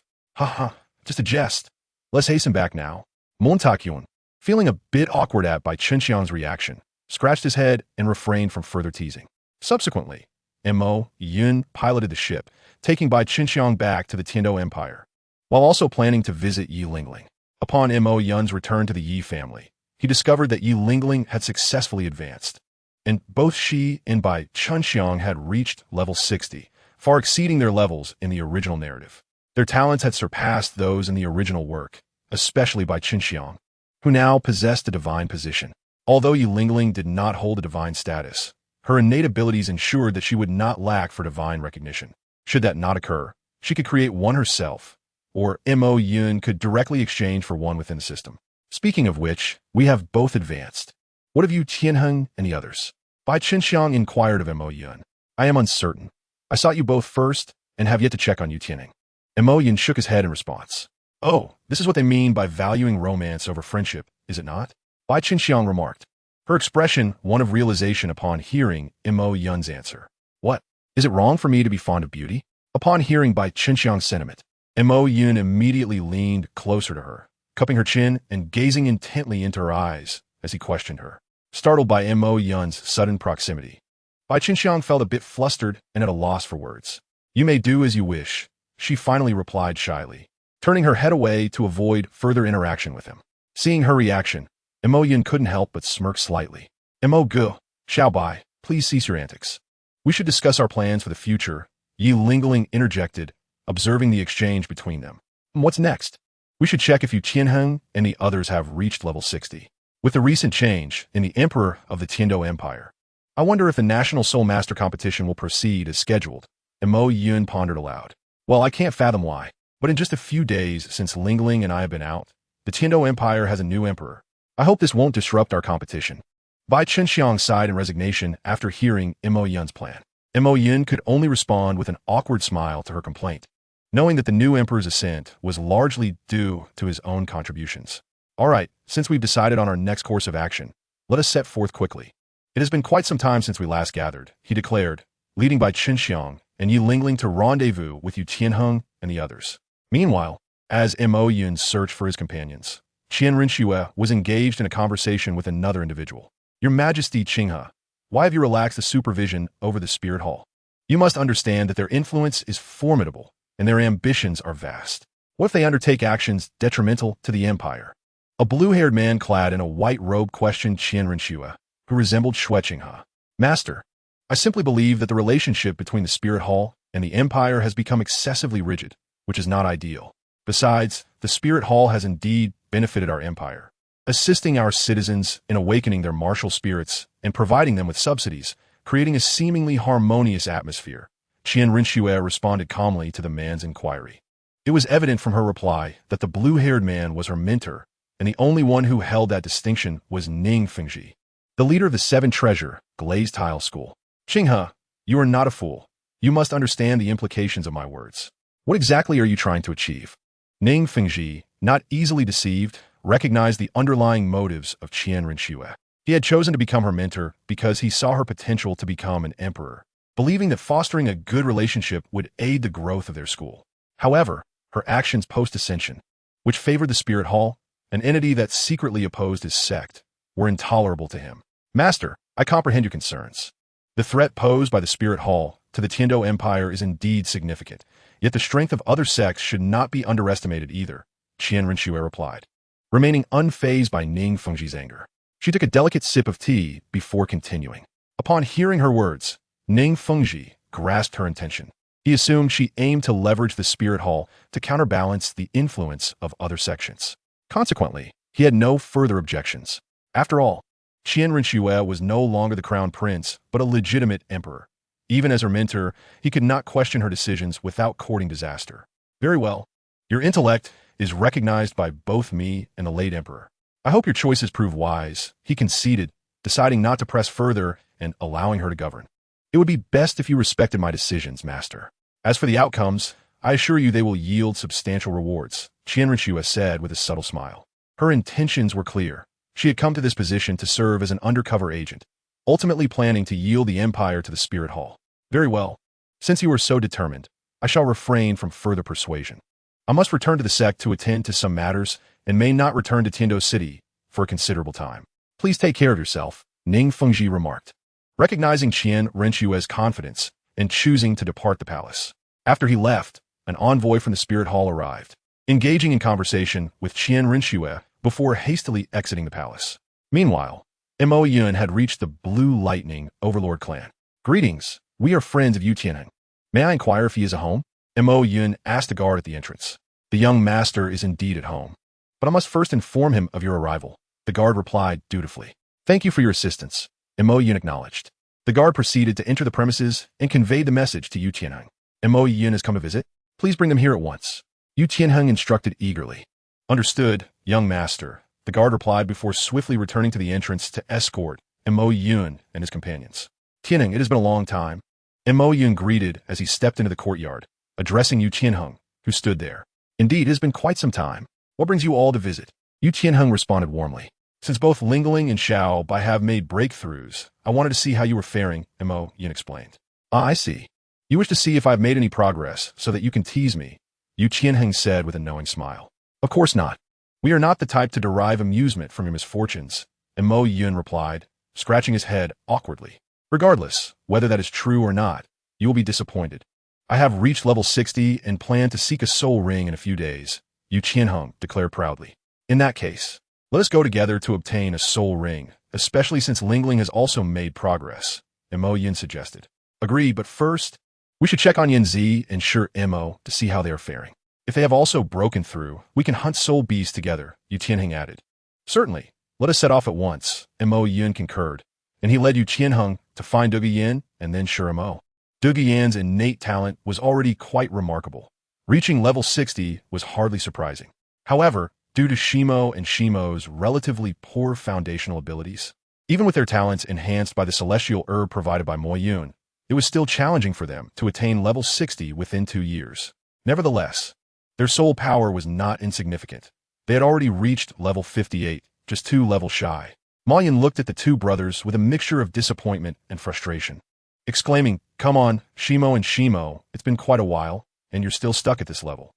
Just a jest. Let's hasten back now. Montakyun, feeling a bit awkward at Bai Qinxiang's reaction, scratched his head and refrained from further teasing. Subsequently, Mo Yun piloted the ship, taking Bai Qinxiang back to the Tiando Empire, while also planning to visit Yi Lingling. Upon Mo Yun's return to the Yi family, he discovered that Yi Lingling had successfully advanced, and both she and Bai Qinxiang had reached level 60, far exceeding their levels in the original narrative. Their talents had surpassed those in the original work, especially Bai Qinxiang, who now possessed a divine position. Although Yi Lingling did not hold a divine status, her innate abilities ensured that she would not lack for divine recognition. Should that not occur, she could create one herself, or Mo Yun could directly exchange for one within the system. Speaking of which, we have both advanced. What of you Tianheng and the others? Bai Qinxiang inquired of Mo Yun. I am uncertain. I sought you both first, and have yet to check on you Tianheng. Mo Yun shook his head in response. Oh, this is what they mean by valuing romance over friendship, is it not? Bai Qinxiang remarked, her expression one of realization upon hearing Mo Yun's answer. What? Is it wrong for me to be fond of beauty? Upon hearing Bai Qinxiang's sentiment, Mo Yun immediately leaned closer to her, cupping her chin and gazing intently into her eyes as he questioned her. Startled by Mo Yun's sudden proximity, Bai Qinxiang felt a bit flustered and at a loss for words. You may do as you wish, she finally replied shyly, turning her head away to avoid further interaction with him. Seeing her reaction, Mo Yun couldn't help but smirk slightly. Mo Gu, Xiao Bai, please cease your antics. We should discuss our plans for the future, Yi Lingling interjected, observing the exchange between them. What's next? We should check if Yu Tianheng and the others have reached level 60. With the recent change in the Emperor of the Tiando Empire, I wonder if the National Soul Master competition will proceed as scheduled. Mo Yun pondered aloud. Well, I can't fathom why, but in just a few days since Lingling and I have been out, the Tiando Empire has a new emperor, I hope this won't disrupt our competition. Bai Chenxiang sighed in resignation after hearing Mo Yun's plan. Mo Yun could only respond with an awkward smile to her complaint, knowing that the new emperor's ascent was largely due to his own contributions. All right, since we've decided on our next course of action, let us set forth quickly. It has been quite some time since we last gathered, he declared, leading Bai Chenxiang and Yi Lingling to rendezvous with Yu Tianheng and the others. Meanwhile, as Mo Yun searched for his companions, Qian Rinxue was engaged in a conversation with another individual. Your Majesty Qinghe, why have you relaxed the supervision over the Spirit Hall? You must understand that their influence is formidable, and their ambitions are vast. What if they undertake actions detrimental to the empire? A blue-haired man clad in a white robe questioned Qian Rinxue, who resembled Xue Qinghe. Master, I simply believe that the relationship between the Spirit Hall and the empire has become excessively rigid, which is not ideal. Besides, the Spirit Hall has indeed benefited our empire, assisting our citizens in awakening their martial spirits and providing them with subsidies, creating a seemingly harmonious atmosphere. Qian Rinxue responded calmly to the man's inquiry. It was evident from her reply that the blue-haired man was her mentor, and the only one who held that distinction was Ning Fengji, the leader of the Seven Treasure Glazed Tile School. Qinghe, you are not a fool. You must understand the implications of my words. What exactly are you trying to achieve? Ning Fengji, not easily deceived, recognized the underlying motives of Qian Rinxue. He had chosen to become her mentor because he saw her potential to become an emperor, believing that fostering a good relationship would aid the growth of their school. However, her actions post-ascension, which favored the Spirit Hall, an entity that secretly opposed his sect, were intolerable to him. Master, I comprehend your concerns. The threat posed by the Spirit Hall to the Tiando Empire is indeed significant, yet the strength of other sects should not be underestimated either, Qian Rinxue replied, remaining unfazed by Ning Fengji's anger. She took a delicate sip of tea before continuing. Upon hearing her words, Ning Fengji grasped her intention. He assumed she aimed to leverage the Spirit Hall to counterbalance the influence of other sections. Consequently, he had no further objections. After all, Qian Rinxue was no longer the crown prince, but a legitimate emperor. Even as her mentor, he could not question her decisions without courting disaster. Very well. Your intellect is recognized by both me and the late emperor. I hope your choices prove wise, he conceded, deciding not to press further and allowing her to govern. It would be best if you respected my decisions, master. As for the outcomes, I assure you they will yield substantial rewards, Qian Rinxue said with a subtle smile. Her intentions were clear. She had come to this position to serve as an undercover agent, ultimately planning to yield the empire to the Spirit Hall. Very well. Since you are so determined, I shall refrain from further persuasion. I must return to the sect to attend to some matters and may not return to Tiando City for a considerable time. Please take care of yourself, Ning Fengji remarked, recognizing Qian Rinxue's confidence and choosing to depart the palace. After he left, an envoy from the Spirit Hall arrived, engaging in conversation with Qian Rinxue before hastily exiting the palace. Meanwhile, Mo Yun had reached the Blue Lightning Overlord clan. Greetings, we are friends of Yu Tianheng. May I inquire if he is at home? Mo Yun asked the guard at the entrance. The young master is indeed at home, but I must first inform him of your arrival. The guard replied dutifully. Thank you for your assistance, Mo Yun acknowledged. The guard proceeded to enter the premises and conveyed the message to Yu Tianheng. Mo Yun has come to visit. Please bring them here at once. Yu Tianheng instructed eagerly. Understood, young master, the guard replied before swiftly returning to the entrance to escort Mo Yun and his companions. Tianheng, it has been a long time. Mo Yun greeted as he stepped into the courtyard, addressing Yu Tianheng, who stood there. Indeed, it has been quite some time. What brings you all to visit? Yu Tianheng responded warmly. Since both Lingling and Xiao Bai have made breakthroughs, I wanted to see how you were faring, Mo Yun explained. Ah, I see. You wish to see if I've made any progress so that you can tease me, Yu Tianheng said with a knowing smile. Of course not. We are not the type to derive amusement from your misfortunes, Mo Yun replied, scratching his head awkwardly. Regardless, whether that is true or not, you will be disappointed. I have reached level 60 and plan to seek a soul ring in a few days, Yu Tianheng declared proudly. In that case, let us go together to obtain a soul ring, especially since Lingling has also made progress, Mo Yun suggested. Agree, but first, we should check on Yanzi and Sure Mo to see how they are faring. If they have also broken through, we can hunt soul beasts together, Yu Tianheng added. Certainly, let us set off at once, Mo Yun concurred, and he led Yu Tianheng to find Duge Yin and then Sure Mo. Duge Yin's innate talent was already quite remarkable. Reaching level 60 was hardly surprising. However, due to Shimo and Shimo's relatively poor foundational abilities. Even with their talents enhanced by the celestial herb provided by Mo Yun, it was still challenging for them to attain level 60 within 2 years. Nevertheless, their soul power was not insignificant. They had already reached level 58, just 2 levels shy. Mo Yun looked at the two brothers with a mixture of disappointment and frustration, exclaiming, "Come on, Shimo and Shimo, it's been quite a while, and you're still stuck at this level."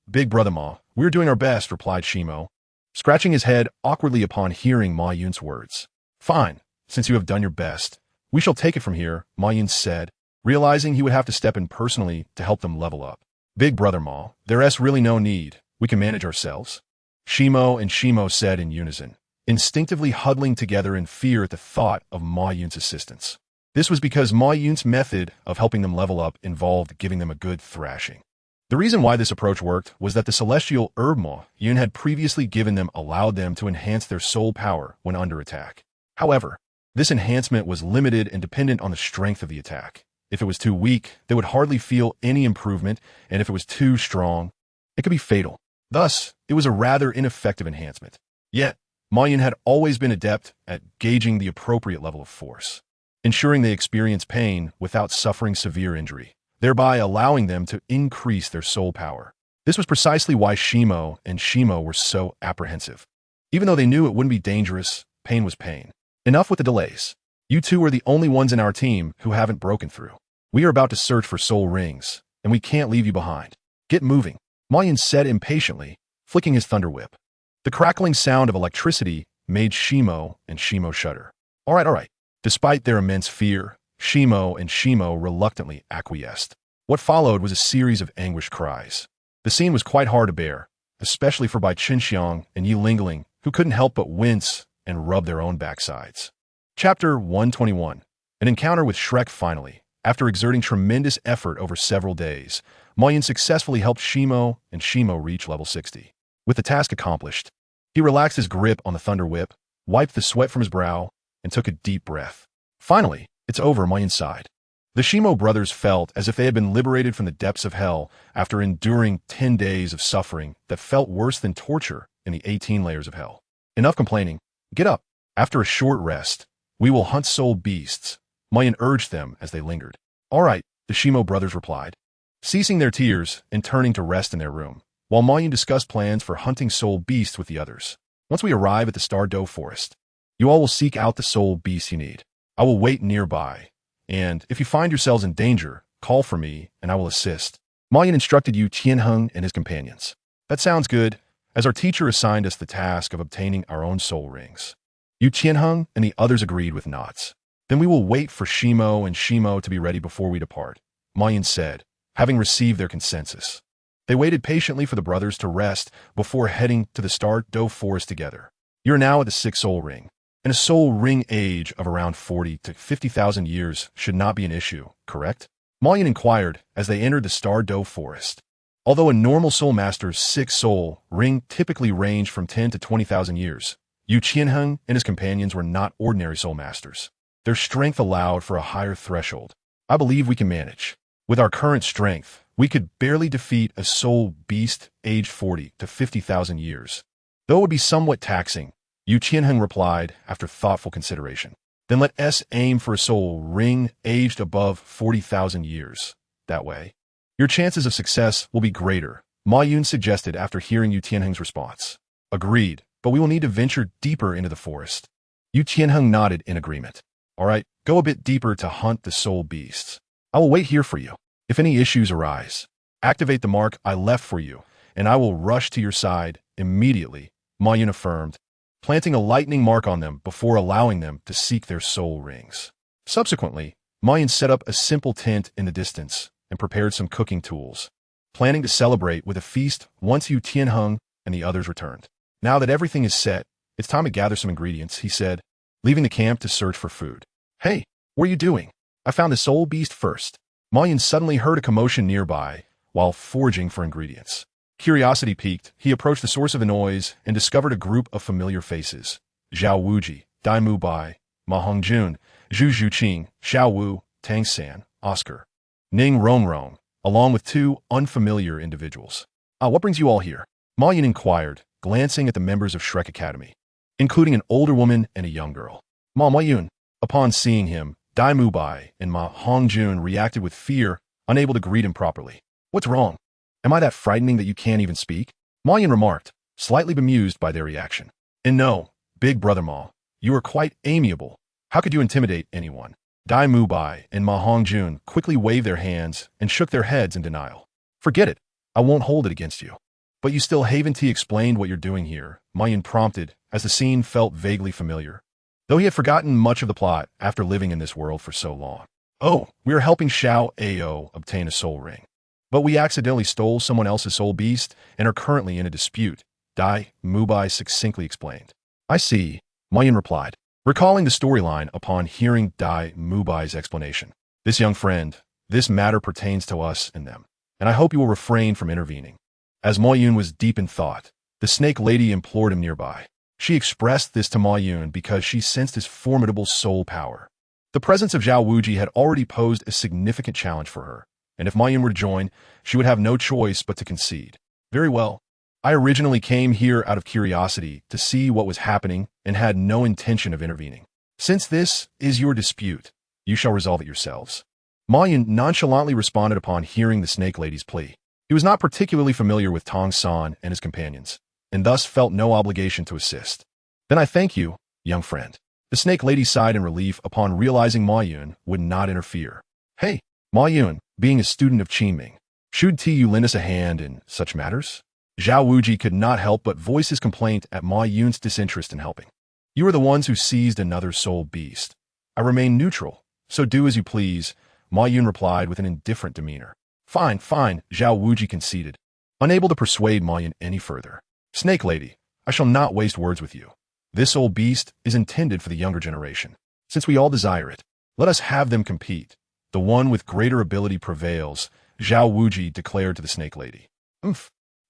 Big brother Ma, we're doing our best," replied Shimo, scratching his head awkwardly upon hearing Ma Yun's words. "Fine, since you have done your best, we shall take it from here," Ma Yun said, realizing he would have to step in personally to help them level up. "Big brother Ma, there's really no need. We can manage ourselves," Shimo and Shimo said in unison, instinctively huddling together in fear at the thought of Ma Yun's assistance. This was because Ma Yun's method of helping them level up involved giving them a good thrashing. The reason why this approach worked was that the celestial herb Ma Yun had previously given them allowed them to enhance their soul power when under attack. However, this enhancement was limited and dependent on the strength of the attack. If it was too weak, they would hardly feel any improvement, and if it was too strong, it could be fatal. Thus, it was a rather ineffective enhancement. Yet, Ma Yun had always been adept at gauging the appropriate level of force, ensuring they experience pain without suffering severe injury, thereby allowing them to increase their soul power. This was precisely why Shimo and Shimo were so apprehensive. Even though they knew it wouldn't be dangerous, pain was pain. Enough with the delays. You two are the only ones in our team who haven't broken through. We are about to search for soul rings, and we can't leave you behind. Get moving, Ma Yun said impatiently, flicking his thunder whip. The crackling sound of electricity made Shimo and Shimo shudder. All right. Despite their immense fear, Shimo and Shimo reluctantly acquiesced. What followed was a series of anguished cries. The scene was quite hard to bear, especially for Bai Qinxiang and Yi Lingling, who couldn't help but wince and rub their own backsides. Chapter 121. An encounter with Shrek finally. After exerting tremendous effort over several days, Ma Yun successfully helped Shimo and Shimo reach level 60. With the task accomplished, he relaxed his grip on the thunder whip, wiped the sweat from his brow, and took a deep breath. Finally, it's over, Ma Yun sighed. The Shimo brothers felt as if they had been liberated from the depths of hell after enduring 10 days of suffering that felt worse than torture in the 18 layers of hell. Enough complaining. Get up. After a short rest, we will hunt soul beasts, Ma Yun urged them as they lingered. All right, the Shimo brothers replied, ceasing their tears and turning to rest in their room, while Ma Yun discussed plans for hunting soul beasts with the others. Once we arrive at the Douluo Forest, you all will seek out the soul beasts you need. I will wait nearby, and if you find yourselves in danger, call for me and I will assist. Ma Yun instructed Yu Qianheng and his companions. That sounds good, as our teacher assigned us the task of obtaining our own soul rings. Yu Qianheng and the others agreed with nods. Then we will wait for Shimo and Shimo to be ready before we depart, Ma Yun said, having received their consensus. They waited patiently for the brothers to rest before heading to the Douluo Forest together. You're now at the 6th soul ring, and a soul ring age of around 40 to 50,000 years should not be an issue, correct? Ma Yun inquired as they entered the Douluo Forest. Although a normal soul master's 6th soul ring typically ranged from 10 to 20,000 years, Yu Qianheng and his companions were not ordinary soul masters. Their strength allowed for a higher threshold. I believe we can manage. With our current strength, we could barely defeat a soul beast aged 40 to 50,000 years. Though it would be somewhat taxing, Yu Qianheng replied after thoughtful consideration. Then let us aim for a soul ring aged above 40,000 years. That way, your chances of success will be greater, Ma Yun suggested after hearing Yu Qianheng's response. Agreed, but we will need to venture deeper into the forest. Yu Qianheng nodded in agreement. All right, go a bit deeper to hunt the soul beasts. I will wait here for you. If any issues arise, activate the mark I left for you, and I will rush to your side immediately, Ma Yun affirmed, planting a lightning mark on them before allowing them to seek their soul rings. Subsequently, Ma Yun set up a simple tent in the distance and prepared some cooking tools, planning to celebrate with a feast once Yu Qianheng and the others returned. Now that everything is set, it's time to gather some ingredients, he said, leaving the camp to search for food. Hey, what are you doing? I found the soul beast first. Ma Yun suddenly heard a commotion nearby while foraging for ingredients. Curiosity piqued, he approached the source of the noise and discovered a group of familiar faces. Zhao Wuji, Dai Mu Bai, Ma Hongjun, Zhu Zhuqing, Xiao Wu, Tang San, Oscar, Ning Rongrong, along with 2 unfamiliar individuals. What brings you all here? Ma Yun inquired, glancing at the members of Shrek Academy, including an older woman and a young girl. Ma Yun. Upon seeing him, Dai Mubai and Ma Hongjun reacted with fear, unable to greet him properly. What's wrong? Am I that frightening that you can't even speak? Ma Yun remarked, slightly bemused by their reaction. And no, big brother Ma, you are quite amiable. How could you intimidate anyone? Dai Mubai and Ma Hongjun quickly waved their hands and shook their heads in denial. Forget it. I won't hold it against you. But you still haven't explained what you're doing here, Ma Yun prompted, as the scene felt vaguely familiar, though he had forgotten much of the plot after living in this world for so long. Oh, we are helping Xiao Ao obtain a soul ring. But we accidentally stole someone else's soul beast and are currently in a dispute, Dai Mubai succinctly explained. I see, Ma Yun replied, recalling the storyline upon hearing Dai Mubai's explanation. This young friend, this matter pertains to us and them, and I hope you will refrain from intervening. As Ma Yun was deep in thought, the snake lady implored him nearby. She expressed this to Ma Yun because she sensed his formidable soul power. The presence of Zhao Wuji had already posed a significant challenge for her, and if Ma Yun were to join, she would have no choice but to concede. Very well. I originally came here out of curiosity to see what was happening and had no intention of intervening. Since this is your dispute, you shall resolve it yourselves. Ma Yun nonchalantly responded upon hearing the snake lady's plea. He was not particularly familiar with Tong San and his companions, and thus felt no obligation to assist. Then I thank you, young friend. The snake lady sighed in relief upon realizing Ma Yun would not interfere. Hey, Ma Yun, being a student of Qiming, should you lend us a hand in such matters? Zhao Wuji could not help but voice his complaint at Ma Yun's disinterest in helping. You are the ones who seized another soul beast. I remain neutral, so do as you please, Ma Yun replied with an indifferent demeanor. Fine, fine, Zhao Wuji conceded, unable to persuade Ma Yun any further. Snake lady, I shall not waste words with you. This soul beast is intended for the younger generation. Since we all desire it, let us have them compete. The one with greater ability prevails, Zhao Wuji declared to the snake lady.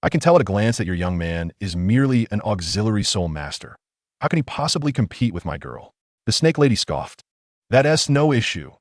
I can tell at a glance that your young man is merely an auxiliary soul master. How can he possibly compete with my girl? The snake lady scoffed. That's no issue.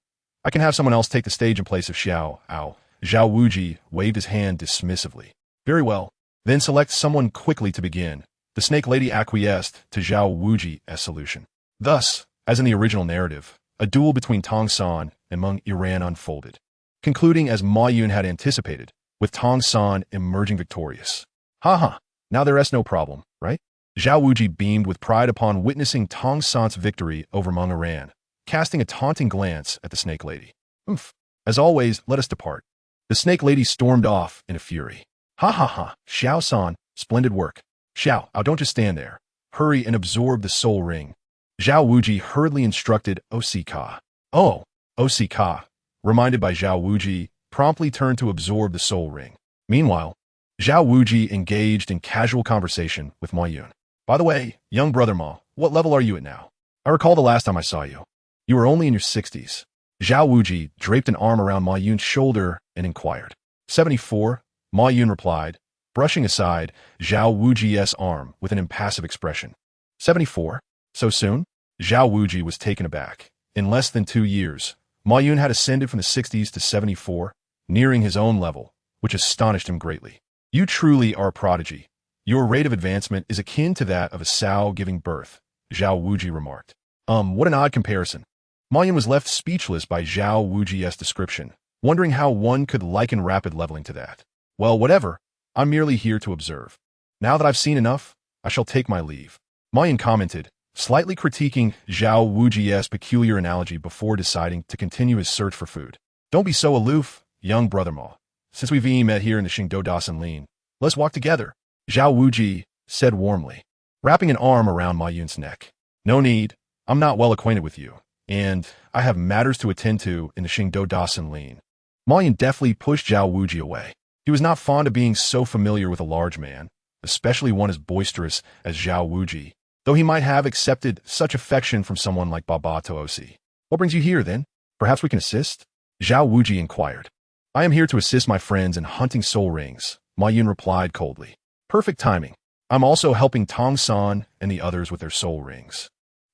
I can have someone else take the stage in place of Xiao Ao. Zhao Wuji waved his hand dismissively. Very well. Then select someone quickly to begin. The snake lady acquiesced to Zhao Wuji's solution. Thus, as in the original narrative, a duel between Tong San and Meng Iran unfolded, concluding as Ma Yun had anticipated, with Tong San emerging victorious. Now there's no problem, right? Zhao Wuji beamed with pride upon witnessing Tong San's victory over Meng Iran, casting a taunting glance at the snake lady. As always, let us depart. The snake lady stormed off in a fury. Xiao San, splendid work. Xiao, don't just stand there. Hurry and absorb the soul ring. Zhao Wuji hurriedly instructed Osika. Osika, reminded by Zhao Wuji, promptly turned to absorb the soul ring. Meanwhile, Zhao Wuji engaged in casual conversation with Ma Yun. By the way, young brother Ma, what level are you at now? I recall the last time I saw you. You were only in your 60s. Zhao Wuji draped an arm around Ma Yun's shoulder and inquired. 74, Ma Yun replied, brushing aside Zhao Wuji's arm with an impassive expression. 74? So soon? Zhao Wuji was taken aback. In less than 2 years, Ma Yun had ascended from the 60s to 74, nearing his own level, which astonished him greatly. You truly are a prodigy. Your rate of advancement is akin to that of a sow giving birth, Zhao Wuji remarked. What an odd comparison. Ma Yun was left speechless by Zhao Wuji's description, wondering how one could liken rapid leveling to that. Well, whatever. I'm merely here to observe. Now that I've seen enough, I shall take my leave. Ma Yun commented, slightly critiquing Zhao Wuji's peculiar analogy before deciding to continue his search for food. Don't be so aloof, young brother Ma. Since we've met here in the Xingdou Dasan Lin, let's walk together, Zhao Wuji said warmly, wrapping an arm around Ma Yun's neck. No need. I'm not well acquainted with you, and I have matters to attend to in the Xingdou Dasan Lin. Ma Yun deftly pushed Zhao Wuji away. He was not fond of being so familiar with a large man, especially one as boisterous as Zhao Wuji, though he might have accepted such affection from someone like Baba Toosi. What brings you here, then? Perhaps we can assist? Zhao Wuji inquired. I am here to assist my friends in hunting soul rings, Ma Yun replied coldly. Perfect timing. I'm also helping Tong San and the others with their soul rings.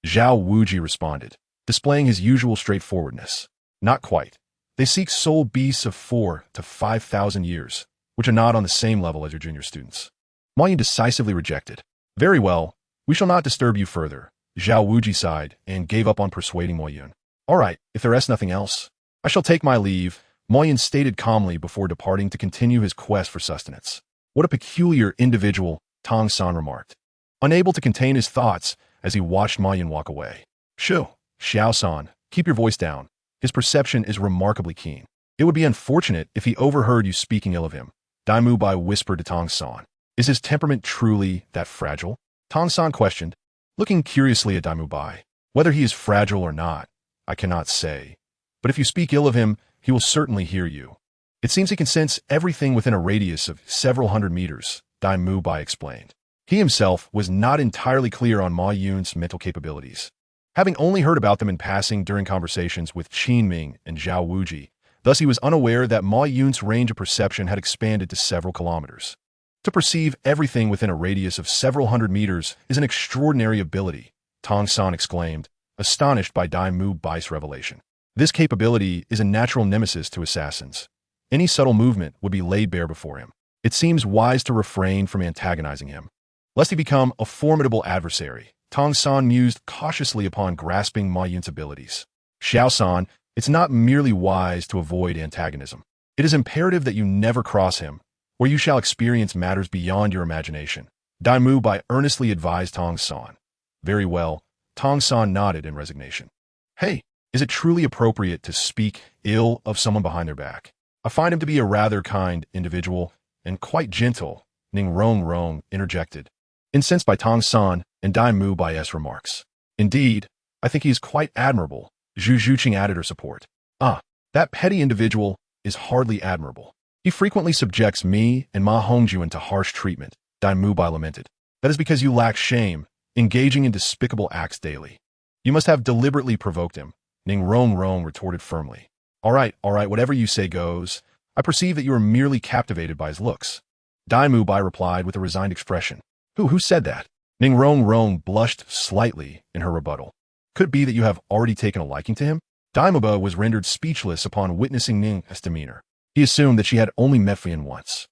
Zhao Wuji responded, displaying his usual straightforwardness. Not quite. They seek soul beasts of 4,000 to 5,000 years, which are not on the same level as your junior students. Ma Yun decisively rejected. Very well, we shall not disturb you further. Zhao Wuji sighed and gave up on persuading Ma Yun. All right, if there is nothing else, I shall take my leave, Ma Yun stated calmly before departing to continue his quest for sustenance. What a peculiar individual, Tong San remarked, unable to contain his thoughts as he watched Ma Yun walk away. Shoo, Xiao San, keep your voice down. His perception is remarkably keen. It would be unfortunate if he overheard you speaking ill of him. Dai Bai whispered to Tong San. Is his temperament truly that fragile? Tong San questioned, looking curiously at Dai Bai. Whether he is fragile or not, I cannot say. But if you speak ill of him, he will certainly hear you. It seems he can sense everything within a radius of several hundred meters, Dai Bai explained. He himself was not entirely clear on Ma Yun's mental capabilities. Having only heard about them in passing during conversations with Qin Ming and Zhao Wuji, thus he was unaware that Ma Yun's range of perception had expanded to several kilometers. To perceive everything within a radius of several hundred meters is an extraordinary ability, Tong San exclaimed, astonished by Dai Bai's revelation. This capability is a natural nemesis to assassins. Any subtle movement would be laid bare before him. It seems wise to refrain from antagonizing him, lest he become a formidable adversary. Tong San mused cautiously upon grasping Ma Yun's abilities. Xiao San, it's not merely wise to avoid antagonism. It is imperative that you never cross him, or you shall experience matters beyond your imagination. Dai Bai earnestly advised Tong San. Very well, Tong San nodded in resignation. Hey, is it truly appropriate to speak ill of someone behind their back? I find him to be a rather kind individual and quite gentle, Ning Rong interjected, incensed by Tong San and Dai Bai's remarks. Indeed, I think he is quite admirable, Zhu Zhuqing added her support. That petty individual is hardly admirable. He frequently subjects me and Ma Hongju to harsh treatment, Dai Bai lamented. That is because you lack shame, engaging in despicable acts daily. You must have deliberately provoked him, Ning Rong retorted firmly. All right, whatever you say goes. I perceive that you are merely captivated by his looks. Dai Bai replied with a resigned expression. Who said that? Ning Rong blushed slightly in her rebuttal. Could it be that you have already taken a liking to him? Dai Bai was rendered speechless upon witnessing Ning's demeanor. He assumed that she had only met Fian once.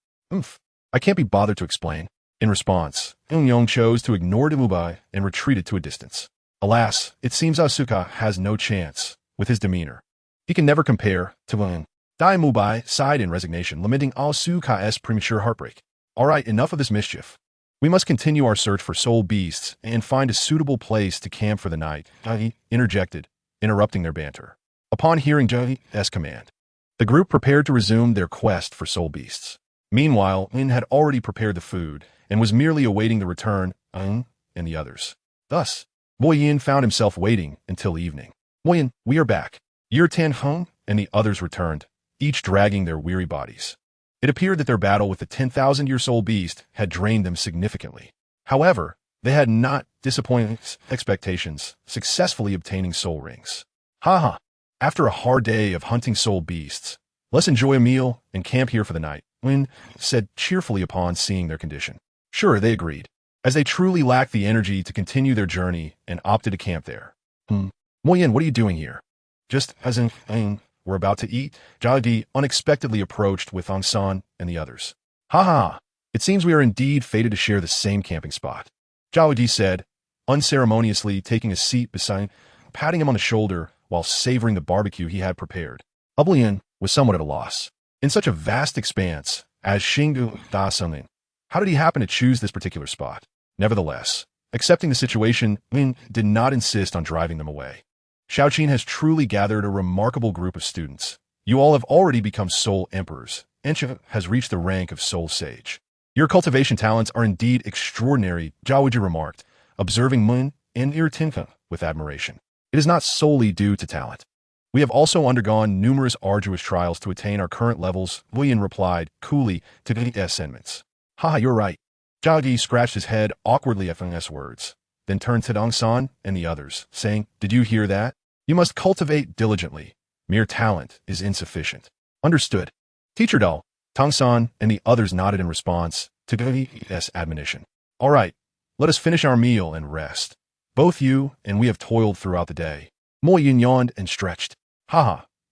I can't be bothered to explain. In response, Yong chose to ignore Dai Bai and retreated to a distance. Alas, it seems Asuka has no chance with his demeanor. He can never compare to Wen. Dai Bai sighed in resignation, lamenting Asuka's premature heartbreak. All right, enough of this mischief. We must continue our search for soul beasts and find a suitable place to camp for the night, He interjected, interrupting their banter. Upon hearing Zhang's command, the group prepared to resume their quest for soul beasts. Meanwhile, Yin had already prepared the food and was merely awaiting the return of and the others. Thus, Mo Yin found himself waiting until evening. Mo Yin, we are back. Yer Tan Hung and the others returned, each dragging their weary bodies. It appeared that their battle with the 10,000-year soul beast had drained them significantly. However, they had not disappointed expectations, successfully obtaining soul rings. After a hard day of hunting soul beasts, let's enjoy a meal and camp here for the night, Wen said cheerfully upon seeing their condition. Sure, they agreed, as they truly lacked the energy to continue their journey and opted to camp there. Mo Yin, what are you doing here? Just as we're about to eat, Zhao Di unexpectedly approached with Ong San and the others. It seems we are indeed fated to share the same camping spot, Zhao Di said, unceremoniously taking a seat beside, patting him on the shoulder while savoring the barbecue he had prepared. Oblian was somewhat at a loss. In such a vast expanse as Xingdu Da Sungin, how did he happen to choose this particular spot? Nevertheless, accepting the situation, Lin did not insist on driving them away. Shaoqin has truly gathered a remarkable group of students. You all have already become soul emperors. Encha has reached the rank of soul sage. Your cultivation talents are indeed extraordinary, Zhaoji remarked, observing Mun and Irtinfa with admiration. It is not solely due to talent. We have also undergone numerous arduous trials to attain our current levels, Wuyan replied coolly to the sentiments. You're right. Zhao Di scratched his head awkwardly at Feng's words, then turned to Dong San and the others, saying, Did you hear that? You must cultivate diligently. Mere talent is insufficient. Understood. Teacher Dao, Tong San and the others nodded in response to Di's admonition. All right, let us finish our meal and rest. Both you and we have toiled throughout the day. Mo Yin yawned and stretched.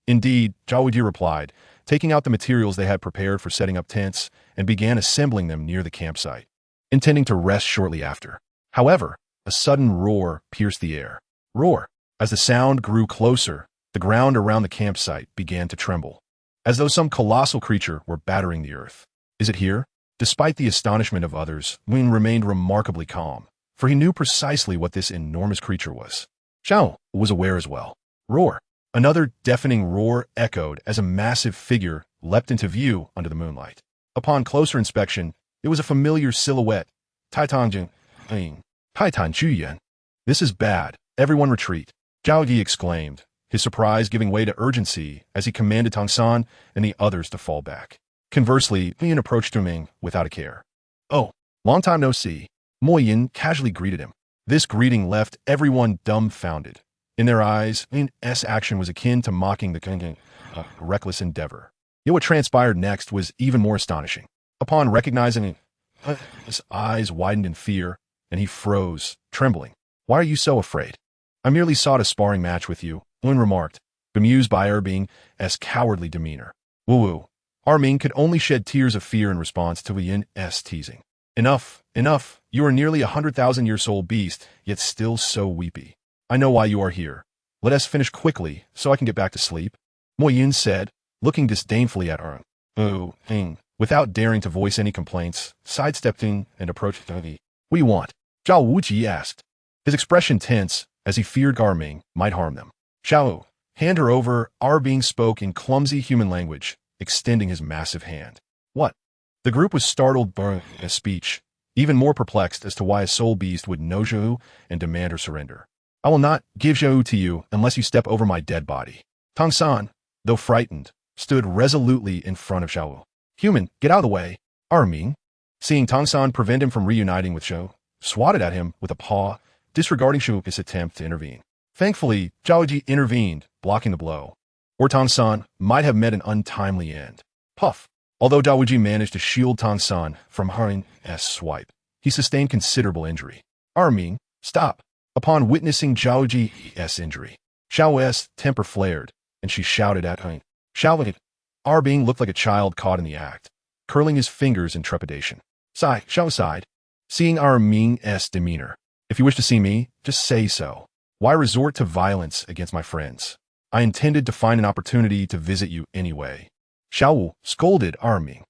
Indeed, Zhao Di replied, taking out the materials they had prepared for setting up tents and began assembling them near the campsite. intending to rest shortly after. However, a sudden roar pierced the air. Roar! As the sound grew closer, the ground around the campsite began to tremble, as though some colossal creature were battering the earth. Is it here? Despite the astonishment of others, Wing remained remarkably calm, for he knew precisely what this enormous creature was. Xiao was aware as well. Roar! Another deafening roar echoed as a massive figure leapt into view under the moonlight. Upon closer inspection, it was a familiar silhouette. Taitangjin, Taitan Juyan. This is bad. Everyone retreat. Zhao Yi exclaimed, his surprise giving way to urgency as he commanded Tang San and the others to fall back. Conversely, Lian approached Tu Ming without a care. Oh, long time no see. Mo Yin casually greeted him. This greeting left everyone dumbfounded. In their eyes, Lian's action was akin to mocking the reckless endeavor. Yet what transpired next was even more astonishing. Upon recognizing him, his eyes widened in fear, and he froze, trembling. Why are you so afraid? I merely sought a sparring match with you, Lin remarked, bemused by Ming's cowardly demeanor. Woo-woo. Ming could only shed tears of fear in response to Lian's teasing. Enough, enough. You are nearly 100,000-year-old beast, yet still so weepy. I know why you are here. Let us finish quickly, so I can get back to sleep. Mo Yin said, looking disdainfully at without daring to voice any complaints, sidestepping and approached Dagi. What do you want? Zhao Wuji asked, his expression tense as he feared Ming might harm them. Xiao, hand her over. Ming spoke in clumsy human language, extending his massive hand. What? The group was startled by his speech, even more perplexed as to why a soul beast would know Zhou and demand her surrender. I will not give Zhou to you unless you step over my dead body. Tang San, though frightened, stood resolutely in front of Xiao. Human, get out of the way. Ming, seeing Tang San prevent him from reuniting with Zhou, swatted at him with a paw, disregarding Zhou's attempt to intervene. Thankfully, Zhao Ji intervened, blocking the blow, or Tang San might have met an untimely end. Puff! Although Zhao Ji managed to shield Tang San from Ming's swipe, he sustained considerable injury. Ming, stop! Upon witnessing Zhao Ji's injury, Xiao's temper flared, and she shouted at Ming. Xiao Ming looked like a child caught in the act, curling his fingers in trepidation. Xiao sighed, seeing Ming's demeanor. If you wish to see me, just say so. Why resort to violence against my friends? I intended to find an opportunity to visit you anyway. Xiao scolded Ming.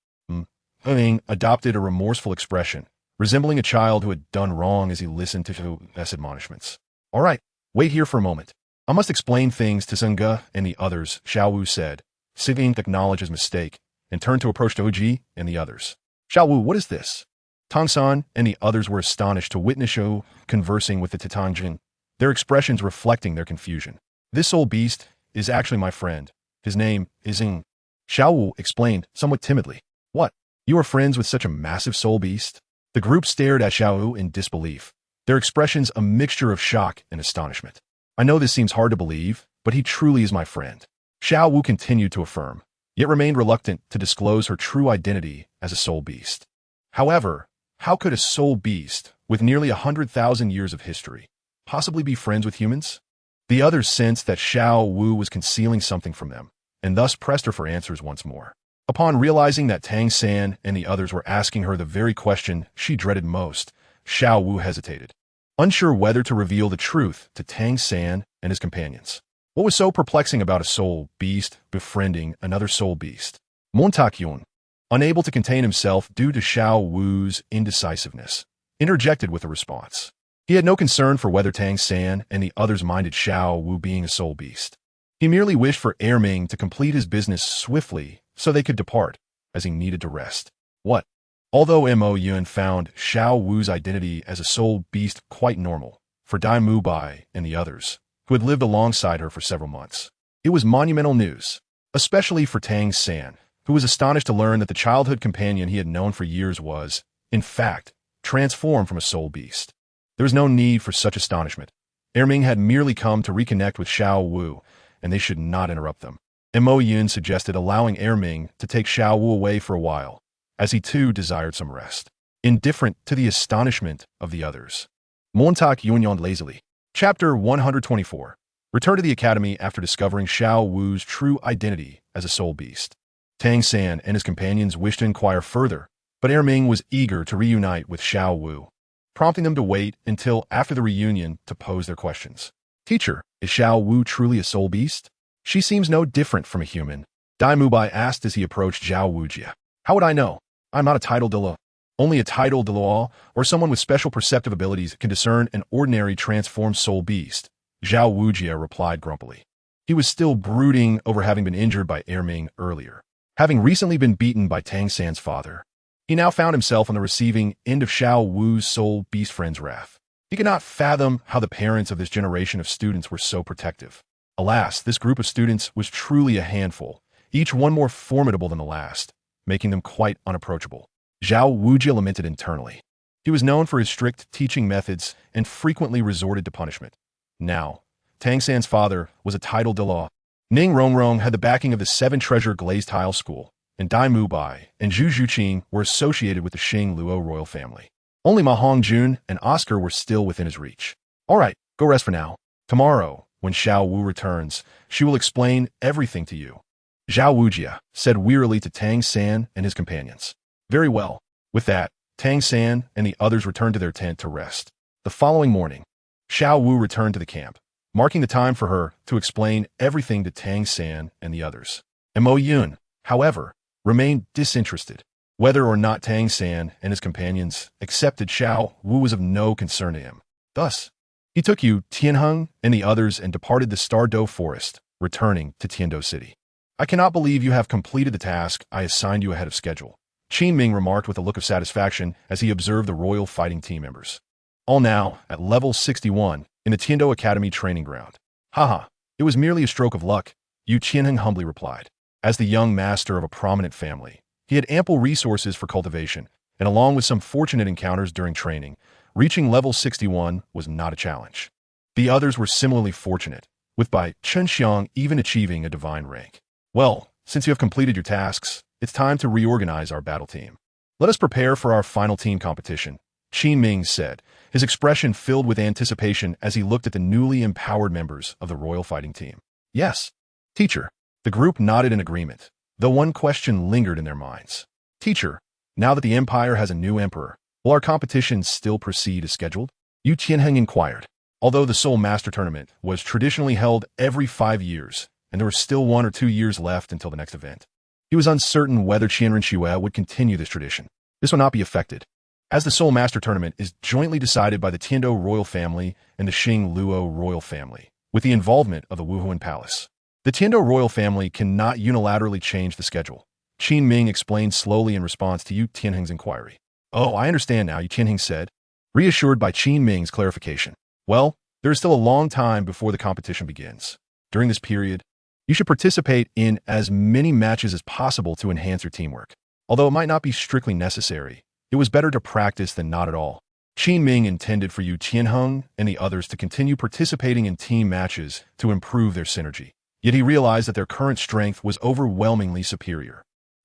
Ming adopted a remorseful expression, resembling a child who had done wrong as he listened to Zhou's admonishments. All right, wait here for a moment. I must explain things to Zhengge and the others, Xiao Wu said, seeking to acknowledge his mistake, and turned to approach Doji and the others. Xiao Wu, what is this? Tang San and the others were astonished to witness Zhou conversing with the Taitangjin, their expressions reflecting their confusion. This old beast is actually my friend. His name is Ing. Xiao Wu explained somewhat timidly. What? You are friends with such a massive soul beast? The group stared at Xiao Wu in disbelief, their expressions a mixture of shock and astonishment. I know this seems hard to believe, but he truly is my friend. Xiao Wu continued to affirm, yet remained reluctant to disclose her true identity as a soul beast. However, how could a soul beast, with nearly 100,000 years of history, possibly be friends with humans? The others sensed that Xiao Wu was concealing something from them, and thus pressed her for answers once more. Upon realizing that Tang San and the others were asking her the very question she dreaded most, Xiao Wu hesitated, unsure whether to reveal the truth to Tang San and his companions. What was so perplexing about a soul beast befriending another soul beast? Montakyun, unable to contain himself due to Xiao Wu's indecisiveness, interjected with a response. He had no concern for whether Tang San and the others minded Xiao Wu being a soul beast. He merely wished for Ming to complete his business swiftly so they could depart, as he needed to rest. What? Although Mo Yun found Xiao Wu's identity as a soul beast quite normal for Dai Mu Bai and the others, who had lived alongside her for several months, it was monumental news, especially for Tang San, who was astonished to learn that the childhood companion he had known for years was, in fact, transformed from a soul beast. There was no need for such astonishment. Ming had merely come to reconnect with Xiao Wu, and they should not interrupt them. Mo Yun suggested allowing Ming to take Xiao Wu away for a while, as he too desired some rest, indifferent to the astonishment of the others. Montauk yawned lazily. Chapter 124. Return to the academy after discovering Xiao Wu's true identity as a soul beast. Tang San and his companions wished to inquire further, But Ming was eager to reunite with Xiao Wu, prompting them to wait until after the reunion to pose their questions. Teacher, is Xiao Wu truly a soul beast? She seems no different from a human. Dai Mubai asked as he approached Zhao Wujia. How would I know? I'm not a title Douluo. Only a title Douluo or someone with special perceptive abilities can discern an ordinary transformed soul beast, Zhao Wujia replied grumpily. He was still brooding over having been injured by Ming earlier. Having recently been beaten by Tang San's father, he now found himself on the receiving end of Xiao Wu's soul beast friend's wrath. He could not fathom how the parents of this generation of students were so protective. Alas, this group of students was truly a handful, each one more formidable than the last, making them quite unapproachable. Zhao Wujia lamented internally. He was known for his strict teaching methods and frequently resorted to punishment. Now, Tang San's father was a title Douluo. Ning Rongrong had the backing of the Seven Treasure Glazed Tile School, and Dai Mubai and Zhu Zhuqing were associated with the Xing Luo royal family. Only Ma Hongjun and Oscar were still within his reach. All right, go rest for now. Tomorrow, when Xiao Wu returns, she will explain everything to you. Zhao Wujia said wearily to Tang San and his companions. Very well. With that, Tang San and the others returned to their tent to rest. The following morning, Xiao Wu returned to the camp, marking the time for her to explain everything to Tang San and the others. Mo Yun, however, remained disinterested. Whether or not Tang San and his companions accepted Xiao Wu was of no concern to him. Thus, he took Yu Tianheng and the others and departed the Stardow Forest, returning to Tiando City. I cannot believe you have completed the task I assigned you ahead of schedule, Qin Ming remarked with a look of satisfaction as he observed the royal fighting team members. All now at level 61 in the Tiando Academy training ground. Haha, it was merely a stroke of luck, Yu Tianheng humbly replied. As the young master of a prominent family, he had ample resources for cultivation, and along with some fortunate encounters during training, reaching level 61 was not a challenge. The others were similarly fortunate, with Bai Chenxiang even achieving a divine rank. Well, since you have completed your tasks, it's time to reorganize our battle team. Let us prepare for our final team competition, Qin Ming said, his expression filled with anticipation as he looked at the newly empowered members of the royal fighting team. Yes, teacher. The group nodded in agreement, though one question lingered in their minds. Teacher, now that the empire has a new emperor, will our competition still proceed as scheduled? Yu Tianheng inquired. Although the Soul Master Tournament was traditionally held every 5 years, and there were still 1 or 2 years left until the next event, he was uncertain whether Qianren Xue would continue this tradition. This will not be affected, as the Soul Master Tournament is jointly decided by the Tiando royal family and the Xing Luo royal family, with the involvement of the Wuhuan Palace. The Tiando royal family cannot unilaterally change the schedule, Qin Ming explained slowly in response to Yu Tianheng's inquiry. Oh, I understand now, Yu Tianheng said, reassured by Qin Ming's clarification. Well, there is still a long time before the competition begins. During this period, you should participate in as many matches as possible to enhance your teamwork. Although it might not be strictly necessary, it was better to practice than not at all. Qin Ming intended for Yu Tianheng and the others to continue participating in team matches to improve their synergy. Yet he realized that their current strength was overwhelmingly superior.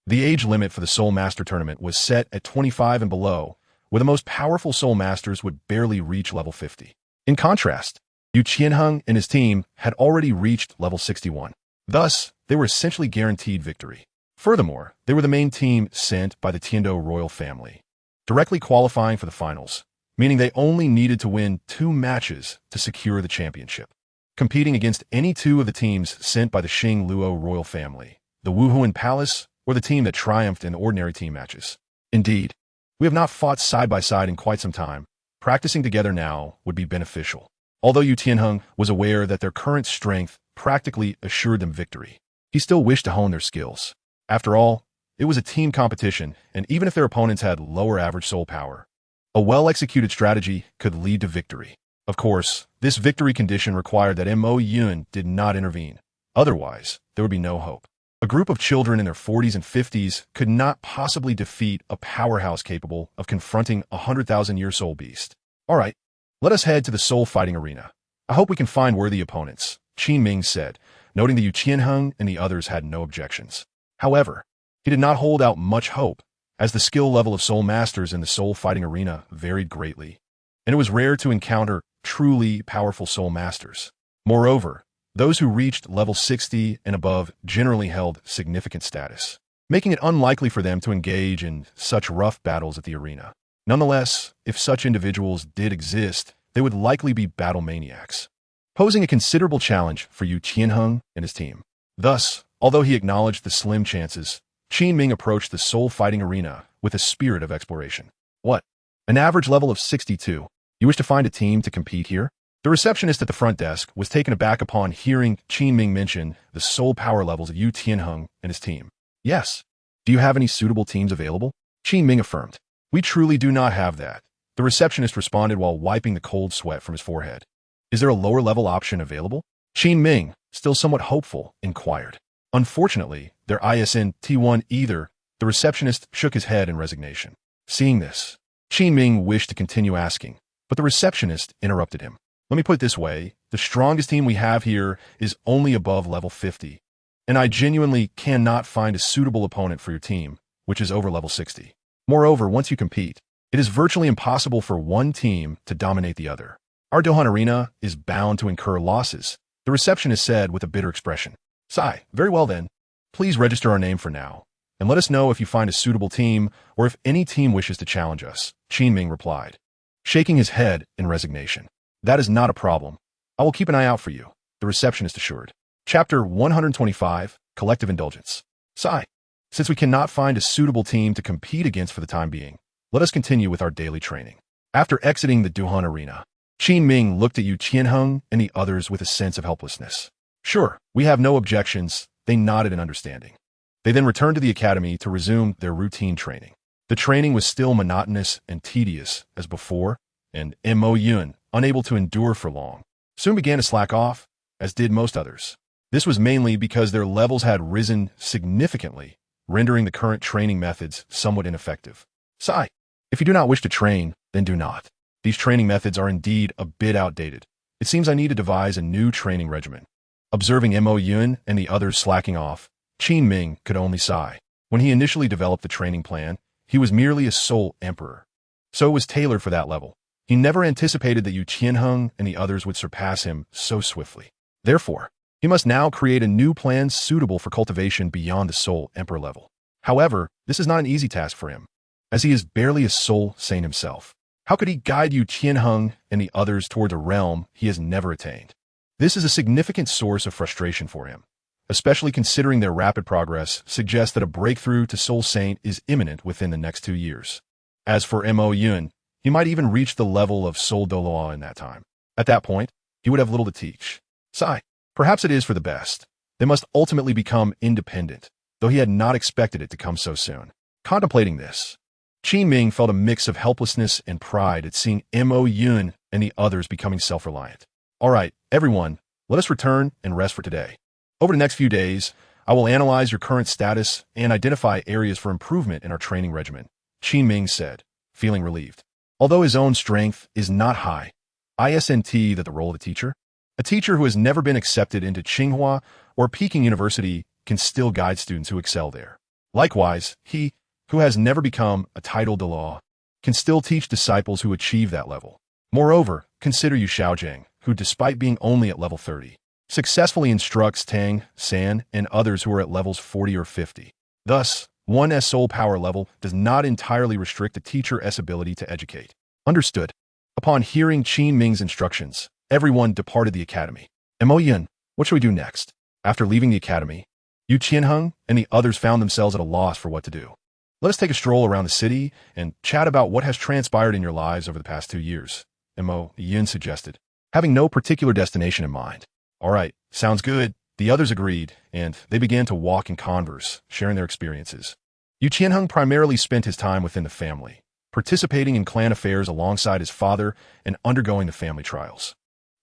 The age limit for the Soul Master Tournament was set at 25 and below, where the most powerful Soul Masters would barely reach level 50. In contrast, Yu Tianheng and his team had already reached level 61. Thus, they were essentially guaranteed victory. Furthermore, they were the main team sent by the Tiando royal family, directly qualifying for the finals, meaning they only needed to win 2 matches to secure the championship, competing against any 2 of the teams sent by the Xing Luo royal family, the Wuhuan Palace, or the team that triumphed in the ordinary team matches. Indeed, we have not fought side by side in quite some time. Practicing together now would be beneficial. Although Yu Tianheng was aware that their current strength practically assured them victory, he still wished to hone their skills. After all, it was a team competition, and even if their opponents had lower average soul power, a well-executed strategy could lead to victory. Of course, this victory condition required that Mo Yun did not intervene. Otherwise, there would be no hope. A group of children in their 40s and 50s could not possibly defeat a powerhouse capable of confronting a 100,000-year soul beast. All right, let us head to the soul fighting arena. I hope we can find worthy opponents, Qin Ming said, noting that Yu Tianheng and the others had no objections. However, he did not hold out much hope, as the skill level of soul masters in the soul fighting arena varied greatly, and it was rare to encounter truly powerful soul masters. Moreover, those who reached level 60 and above generally held significant status, making it unlikely for them to engage in such rough battles at the arena. Nonetheless, if such individuals did exist, they would likely be battle maniacs, posing a considerable challenge for Yu Qianheng and his team. Thus, although he acknowledged the slim chances, Qin Ming approached the soul fighting arena with a spirit of exploration. What? An average level of 62. You wish to find a team to compete here? The receptionist at the front desk was taken aback upon hearing Qin Ming mention the soul power levels of Yu Tianheng and his team. Yes. Do you have any suitable teams available? Qin Ming affirmed. We truly do not have that. The receptionist responded while wiping the cold sweat from his forehead. Is there a lower level option available? Qin Ming, still somewhat hopeful, inquired. Unfortunately, there isn't T1 either. The receptionist shook his head in resignation. Seeing this, Qin Ming wished to continue asking, but the receptionist interrupted him. Let me put it this way, the strongest team we have here is only above level 50, and I genuinely cannot find a suitable opponent for your team, which is over level 60. Moreover, once you compete, it is virtually impossible for one team to dominate the other. Our Dohan arena is bound to incur losses, the receptionist said with a bitter expression. Sigh, very well then. Please register our name for now, and let us know if you find a suitable team or if any team wishes to challenge us, Qin Ming replied, shaking his head in resignation. That is not a problem. I will keep an eye out for you, the receptionist assured. Chapter 125, Collective Indulgence. Sigh. Since we cannot find a suitable team to compete against for the time being, let us continue with our daily training. After exiting the Dohan arena, Qin Ming looked at Yu Qianheng and the others with a sense of helplessness. Sure, we have no objections, they nodded in understanding. They then returned to the academy to resume their routine training. The training was still monotonous and tedious as before, and Mo Yun, unable to endure for long, soon began to slack off, as did most others. This was mainly because their levels had risen significantly, rendering the current training methods somewhat ineffective. Sigh. If you do not wish to train, then do not. These training methods are indeed a bit outdated. It seems I need to devise a new training regimen. Observing Mo Yun and the others slacking off, Qin Ming could only sigh. When he initially developed the training plan, he was merely a soul emperor. So it was tailored for that level. He never anticipated that Yu Qianheng and the others would surpass him so swiftly. Therefore, he must now create a new plan suitable for cultivation beyond the soul emperor level. However, this is not an easy task for him, as he is barely a soul saint himself. How could he guide Yu Qianheng and the others towards a realm he has never attained? This is a significant source of frustration for him, especially considering their rapid progress suggests that a breakthrough to soul saint is imminent within the next 2 years. As for Mo Yun, he might even reach the level of soul Douluo in that time. At that point, he would have little to teach. Sigh. Perhaps it is for the best. They must ultimately become independent, though he had not expected it to come so soon. Contemplating this, Qin Ming felt a mix of helplessness and pride at seeing Mo Yun and the others becoming self-reliant. All right, everyone, let us return and rest for today. Over the next few days, I will analyze your current status and identify areas for improvement in our training regimen, Qin Ming said, feeling relieved. Although his own strength is not high, isn't that the role of the teacher? A teacher who has never been accepted into Tsinghua or Peking University can still guide students who excel there. Likewise, he, who has never become a title de law, can still teach disciples who achieve that level. Moreover, consider Yu Shaojing, who despite being only at level 30, successfully instructs Tang, San, and others who are at levels 40 or 50. Thus, one's soul power level does not entirely restrict a teacher's ability to educate. Understood. Upon hearing Qin Ming's instructions, everyone departed the academy. Mo Yun, what should we do next? After leaving the academy, Yu Qianheng and the others found themselves at a loss for what to do. Let us take a stroll around the city and chat about what has transpired in your lives over the past 2 years, Mo Yun suggested, having no particular destination in mind. All right, sounds good. The others agreed, and they began to walk and converse, sharing their experiences. Yu Qianheng primarily spent his time within the family, participating in clan affairs alongside his father and undergoing the family trials.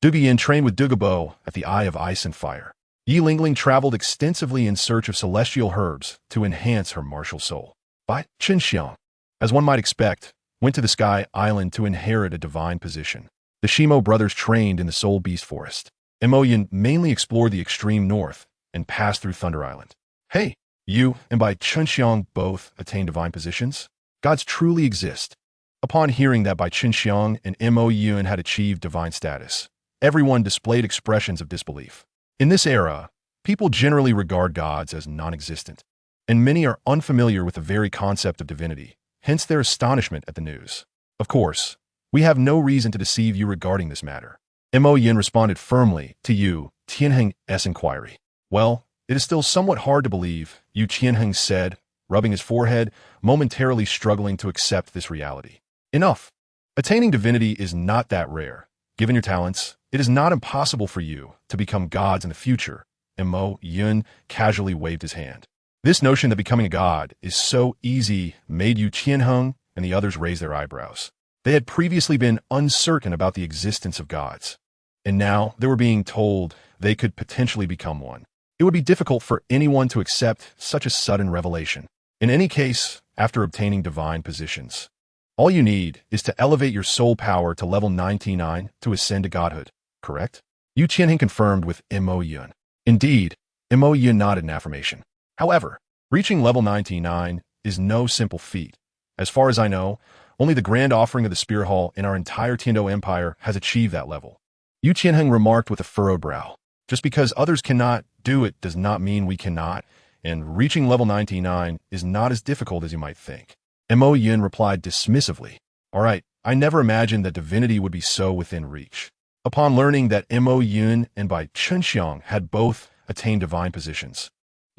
Duguyan trained with Dugabo at the Eye of Ice and Fire. Yi Lingling traveled extensively in search of celestial herbs to enhance her martial soul. Bai Qinxiang, as one might expect, went to the Sky Island to inherit a divine position. The Shimo brothers trained in the Soul Beast Forest. Mo Yun mainly explored the extreme north and passed through Thunder Island. Hey, you and Bai Qinxiang both attained divine positions? Gods truly exist. Upon hearing that Bai Qinxiang and Mo Yun had achieved divine status, everyone displayed expressions of disbelief. In this era, people generally regard gods as non-existent. and many are unfamiliar with the very concept of divinity, hence their astonishment at the news. Of course, we have no reason to deceive you regarding this matter. Mo Yin responded firmly to Yu Tianheng's inquiry. Well, it is still somewhat hard to believe, Yu Tianheng said, rubbing his forehead, momentarily struggling to accept this reality. Enough. Attaining divinity is not that rare. Given your talents, it is not impossible for you to become gods in the future. Mo Yin casually waved his hand. This notion that becoming a god is so easy made Yu Tianheng and the others raise their eyebrows. They had previously been uncertain about the existence of gods, and now they were being told they could potentially become one. It would be difficult for anyone to accept such a sudden revelation. In any case, after obtaining divine positions, all you need is to elevate your soul power to level 99 to ascend to godhood, correct? Yu Qianheng confirmed with Mo Yin. Indeed, Mo Yin nodded in affirmation. However, reaching level 99 is no simple feat. As far as I know, only the Grand Offering of the Spear Hall in our entire Tiando Empire has achieved that level. Yu Qianheng remarked with a furrowed brow. Just because others cannot do it does not mean we cannot, and reaching level 99 is not as difficult as you might think. Mo Yin replied dismissively. All right, I never imagined that divinity would be so within reach. Upon learning that Mo Yin and Bai Chunxiang had both attained divine positions,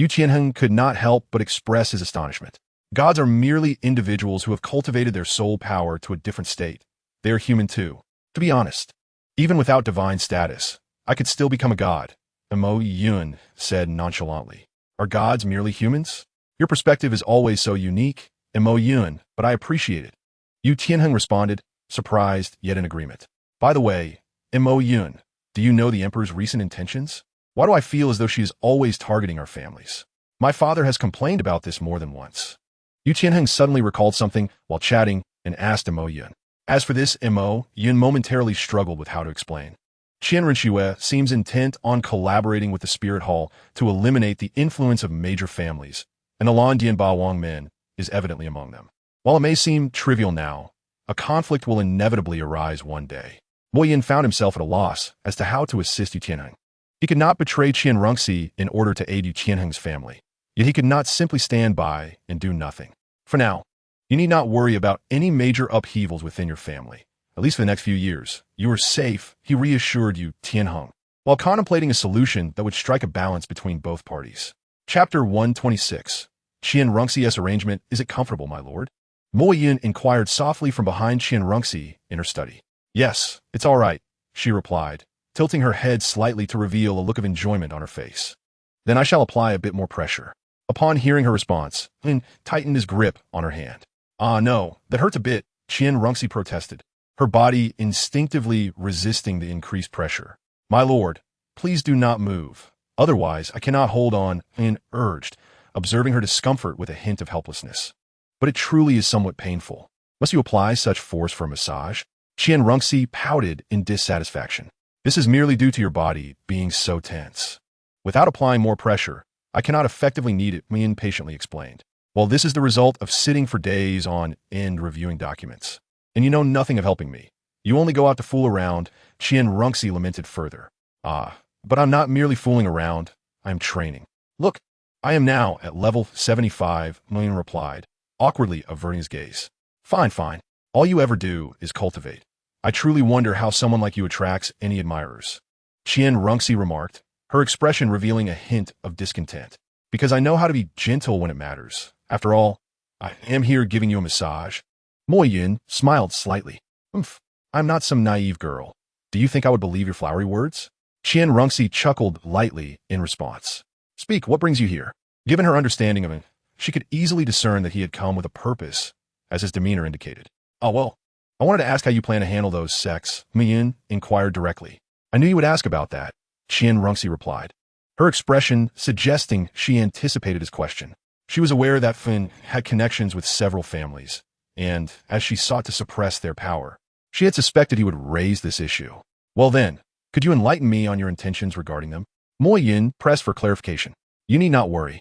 Yu Qianheng could not help but express his astonishment. Gods are merely individuals who have cultivated their soul power to a different state. They are human too. To be honest, even without divine status, I could still become a god, Mo Yin said nonchalantly. Are gods merely humans? Your perspective is always so unique, Mo Yin, but I appreciate it. Yu Tianheng responded, surprised yet in agreement. By the way, Mo Yin, do you know the Emperor's recent intentions? Why do I feel as though she is always targeting our families? My father has complained about this more than once. Yu Tianheng suddenly recalled something while chatting and asked Mo Yin. As for this, Mo Yin momentarily struggled with how to explain. Qian Renxue seems intent on collaborating with the Spirit Hall to eliminate the influence of major families, and the Lan Dian Ba Wang men is evidently among them. While it may seem trivial now, a conflict will inevitably arise one day. Mo Yin found himself at a loss as to how to assist Yu Tianheng. He could not betray Qian Renxue in order to aid Yu Tianheng's family, yet he could not simply stand by and do nothing. For now, you need not worry about any major upheavals within your family. At least for the next few years, you are safe, he reassured Yu Tianheng, while contemplating a solution that would strike a balance between both parties. Chapter 126. Qian Renxue's arrangement, is it comfortable, my lord? Mo Yin inquired softly from behind Qian Renxue in her study. Yes, it's all right, she replied, tilting her head slightly to reveal a look of enjoyment on her face. Then I shall apply a bit more pressure. Upon hearing her response, Yin tightened his grip on her hand. Ah, no, that hurts a bit, Qian Renxue protested, her body instinctively resisting the increased pressure. My lord, please do not move. Otherwise, I cannot hold on, Yin urged, observing her discomfort with a hint of helplessness. But it truly is somewhat painful. Must you apply such force for a massage? Qian Renxue pouted in dissatisfaction. This is merely due to your body being so tense. Without applying more pressure, I cannot effectively knead it, Yin patiently explained. Well, this is the result of sitting for days on end reviewing documents. And you know nothing of helping me. You only go out to fool around, Qian Renxue lamented further. Ah, but I'm not merely fooling around, I am training. Look, I am now at level 75, Yin replied, awkwardly averting his gaze. Fine. All you ever do is cultivate. I truly wonder how someone like you attracts any admirers. Qian Renxue remarked, her expression revealing a hint of discontent. Because I know how to be gentle when it matters. After all, I am here giving you a massage. Mo Yin smiled slightly. I'm not some naive girl. Do you think I would believe your flowery words? Qian Renxue chuckled lightly in response. Speak, what brings you here? Given her understanding of him, she could easily discern that he had come with a purpose, as his demeanor indicated. Oh, well, I wanted to ask how you plan to handle those sects, Yin inquired directly. I knew you would ask about that, Qian Renxue replied, her expression suggesting she anticipated his question. She was aware that Fin had connections with several families, and as she sought to suppress their power, she had suspected he would raise this issue. Well then, could you enlighten me on your intentions regarding them? Mo Yin pressed for clarification. You need not worry.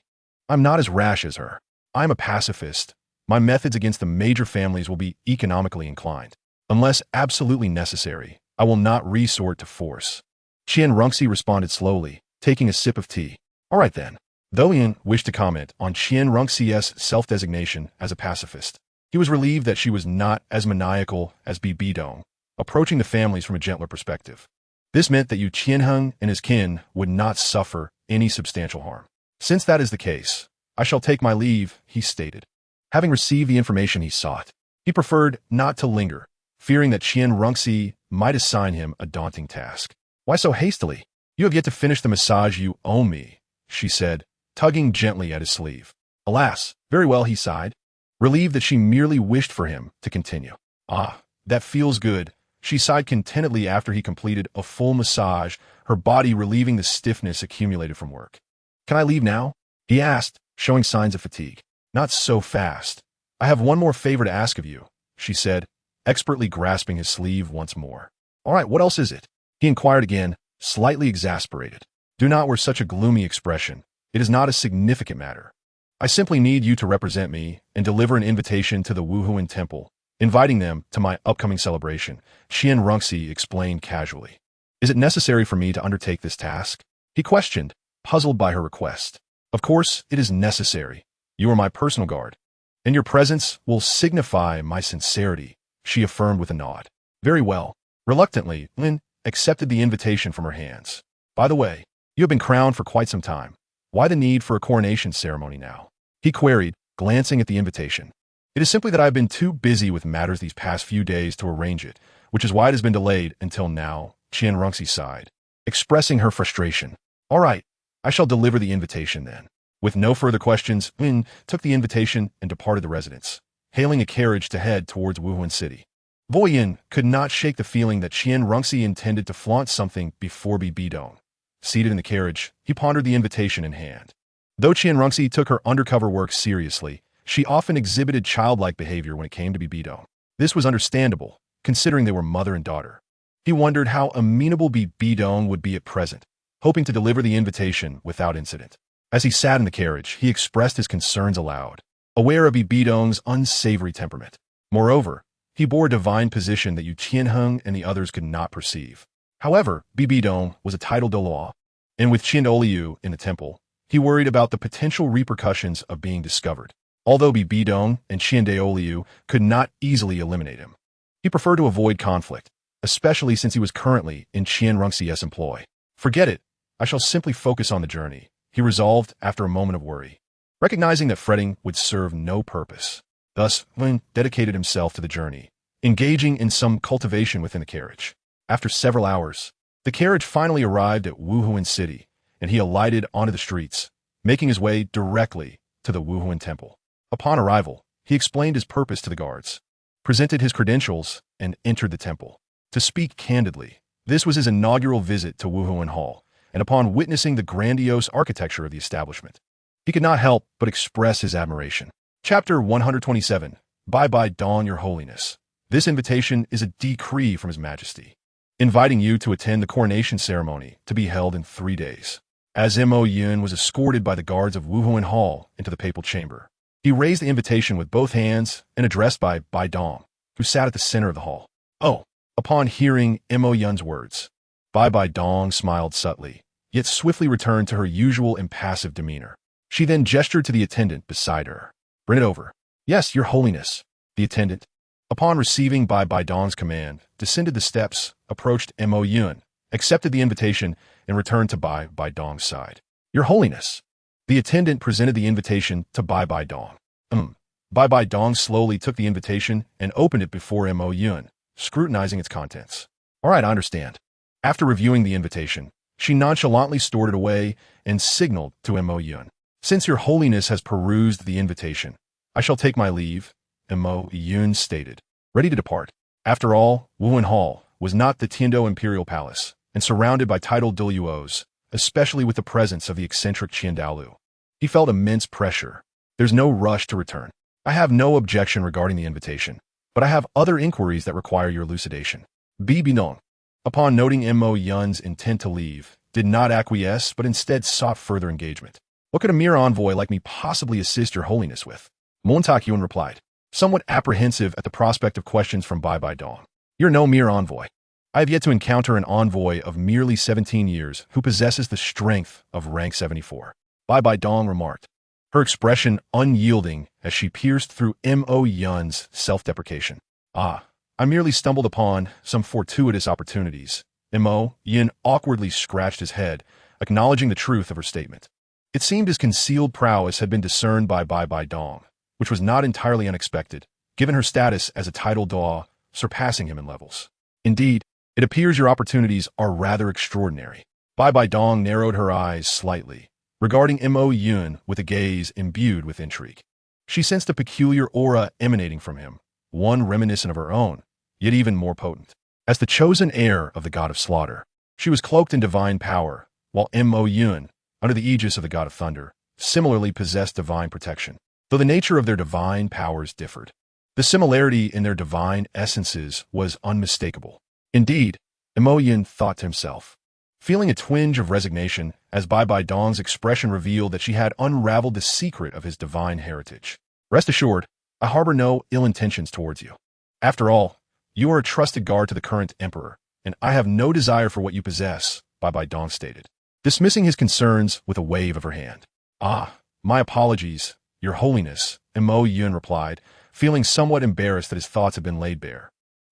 I'm not as rash as her. I'm a pacifist. My methods against the major families will be economically inclined. Unless absolutely necessary, I will not resort to force. Qian Renxue responded slowly, taking a sip of tea. All right then. Though Yin wished to comment on Qian Rongxi's self-designation as a pacifist, he was relieved that she was not as maniacal as Bi Dong, approaching the families from a gentler perspective. This meant that Yu Qianheng and his kin would not suffer any substantial harm. Since that is the case, I shall take my leave, he stated. Having received the information he sought, he preferred not to linger, fearing that Qian Rongxi might assign him a daunting task. Why so hastily? You have yet to finish the massage you owe me, she said, tugging gently at his sleeve. Alas, very well, he sighed, relieved that she merely wished for him to continue. Ah, that feels good, she sighed contentedly after he completed a full massage, her body relieving the stiffness accumulated from work. Can I leave now? He asked, showing signs of fatigue. Not so fast. I have one more favor to ask of you, she said, expertly grasping his sleeve once more. All right, what else is it? He inquired again, slightly exasperated. Do not wear such a gloomy expression. It is not a significant matter. I simply need you to represent me and deliver an invitation to the Wuhuan Temple, inviting them to my upcoming celebration, Qian Rongxi explained casually. Is it necessary for me to undertake this task? He questioned, puzzled by her request. Of course, it is necessary. You are my personal guard, and your presence will signify my sincerity, she affirmed with a nod. Very well. Reluctantly, Lin accepted the invitation from her hands. By the way, you have been crowned for quite some time. Why the need for a coronation ceremony now? He queried, glancing at the invitation. It is simply that I have been too busy with matters these past few days to arrange it, which is why it has been delayed until now, Qian Rongxi sighed, expressing her frustration. All right, I shall deliver the invitation then. With no further questions, Lin took the invitation and departed the residence, hailing a carriage to head towards Wuhuan City. Voyin could not shake the feeling that Qian Rongxi intended to flaunt something before Bi Dong. Seated in the carriage, he pondered the invitation in hand. Though Qian Rongxi took her undercover work seriously, she often exhibited childlike behavior when it came to Bi Dong. This was understandable, considering they were mother and daughter. He wondered how amenable Bi Dong would be at present, hoping to deliver the invitation without incident. As he sat in the carriage, he expressed his concerns aloud, aware of Bi Dong's unsavory temperament. Moreover, he bore a divine position that Yu Qianheng and the others could not perceive. However, Bi Dong was a titled Douluo, and with Qian Douluo in the temple, he worried about the potential repercussions of being discovered. Although Bi Dong and Qian Douluo could not easily eliminate him, he preferred to avoid conflict, especially since he was currently in Qian Rongxi's employ. Forget it, I shall simply focus on the journey, he resolved after a moment of worry, recognizing that fretting would serve no purpose. Thus, Lin dedicated himself to the journey, engaging in some cultivation within the carriage. After several hours, the carriage finally arrived at Wuhuan City, and he alighted onto the streets, making his way directly to the Wuhuan Temple. Upon arrival, he explained his purpose to the guards, presented his credentials, and entered the temple. To speak candidly, this was his inaugural visit to Wuhuan Hall, and upon witnessing the grandiose architecture of the establishment, he could not help but express his admiration. Chapter 127. Bye-bye Dawn, Your Holiness. This invitation is a decree from His Majesty, inviting you to attend the coronation ceremony to be held in 3 days. As Mo Yun was escorted by the guards of Wuhuan Hall into the papal chamber, he raised the invitation with both hands and addressed by Bai Dong, who sat at the center of the hall. Oh! Upon hearing Mo Yun's words, Bai Dong smiled subtly, yet swiftly returned to her usual impassive demeanor. She then gestured to the attendant beside her. Bring it over. Yes, Your Holiness. The attendant, upon receiving Bai Dong's command, descended the steps, approached Mo Yun, accepted the invitation, and returned to Bai Dong's side. Your Holiness. The attendant presented the invitation to Bai Dong. Bai Dong slowly took the invitation and opened it before Mo Yun, scrutinizing its contents. All right, I understand. After reviewing the invitation, she nonchalantly stored it away and signaled to Mo Yun. Since Your Holiness has perused the invitation, I shall take my leave, Mo Yun stated, ready to depart. After all, Wuhuan Hall was not the Tiando Imperial Palace, and surrounded by titled Douluos, especially with the presence of the eccentric Qian Douluo. He felt immense pressure. There's no rush to return. I have no objection regarding the invitation, but I have other inquiries that require your elucidation. Bi Dong, upon noting Mo Yun's intent to leave, did not acquiesce, but instead sought further engagement. What could a mere envoy like me possibly assist Your Holiness with? Montak Yun replied, somewhat apprehensive at the prospect of questions from Bai Dong. You're no mere envoy. I have yet to encounter an envoy of merely 17 years who possesses the strength of rank 74. Bai Dong remarked, her expression unyielding as she pierced through Mo Yun's self-deprecation. Ah, I merely stumbled upon some fortuitous opportunities. Mo Yun awkwardly scratched his head, acknowledging the truth of her statement. It seemed his concealed prowess had been discerned by Bai Dong, which was not entirely unexpected, given her status as a title Daw, surpassing him in levels. Indeed, it appears your opportunities are rather extraordinary. Bai Dong narrowed her eyes slightly, regarding Mo Yun with a gaze imbued with intrigue. She sensed a peculiar aura emanating from him, one reminiscent of her own, yet even more potent. As the chosen heir of the god of slaughter, she was cloaked in divine power, while Mo Yun, under the aegis of the god of thunder, similarly possessed divine protection, though the nature of their divine powers differed. The similarity in their divine essences was unmistakable. Indeed, Mo Yun thought to himself, feeling a twinge of resignation as Bai Dong's expression revealed that she had unraveled the secret of his divine heritage. Rest assured, I harbor no ill intentions towards you. After all, you are a trusted guard to the current emperor, and I have no desire for what you possess, Bai Dong stated, dismissing his concerns with a wave of her hand. Ah, my apologies, your holiness, Mo Yun replied, feeling somewhat embarrassed that his thoughts had been laid bare.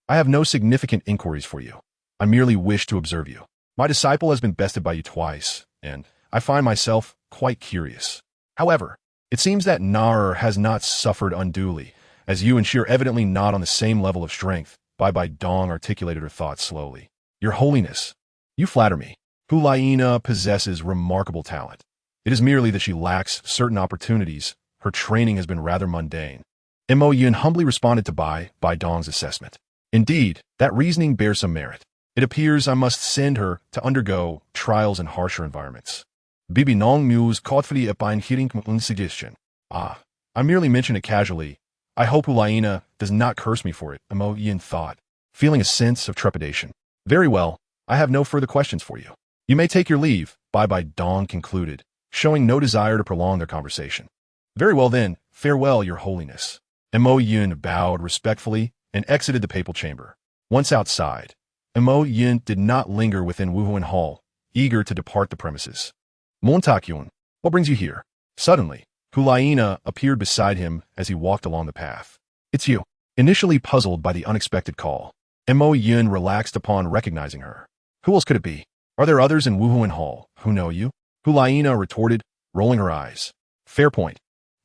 I have no significant inquiries for you. I merely wish to observe you. My disciple has been bested by you twice, and I find myself quite curious. However, it seems that Nar has not suffered unduly, as you and she are evidently not on the same level of strength. Bai Dong articulated her thoughts slowly. Your holiness, you flatter me. Hulaina possesses remarkable talent. It is merely that she lacks certain opportunities. Her training has been rather mundane. Mo Yun humbly responded to Bai Dong's assessment. Indeed, that reasoning bears some merit. It appears I must send her to undergo trials in harsher environments. Bibi Nong Mu's Kotfli Epain Hiring suggestion. Ah, I merely mention it casually. I hope Hulaina does not curse me for it, Mo Yun thought, feeling a sense of trepidation. Very well, I have no further questions for you. You may take your leave, Bai Dong concluded, showing no desire to prolong their conversation. Very well then, farewell, your holiness. Mo Yun bowed respectfully and exited the papal chamber. Once outside, Mo Yun did not linger within Wuhuan Hall, eager to depart the premises. Montakyun, what brings you here? Suddenly, Hulaina appeared beside him as he walked along the path. It's you. Initially puzzled by the unexpected call, Mo Yun relaxed upon recognizing her. Who else could it be? Are there others in Wuhuan Hall who know you? Hulaina retorted, rolling her eyes. Fair point.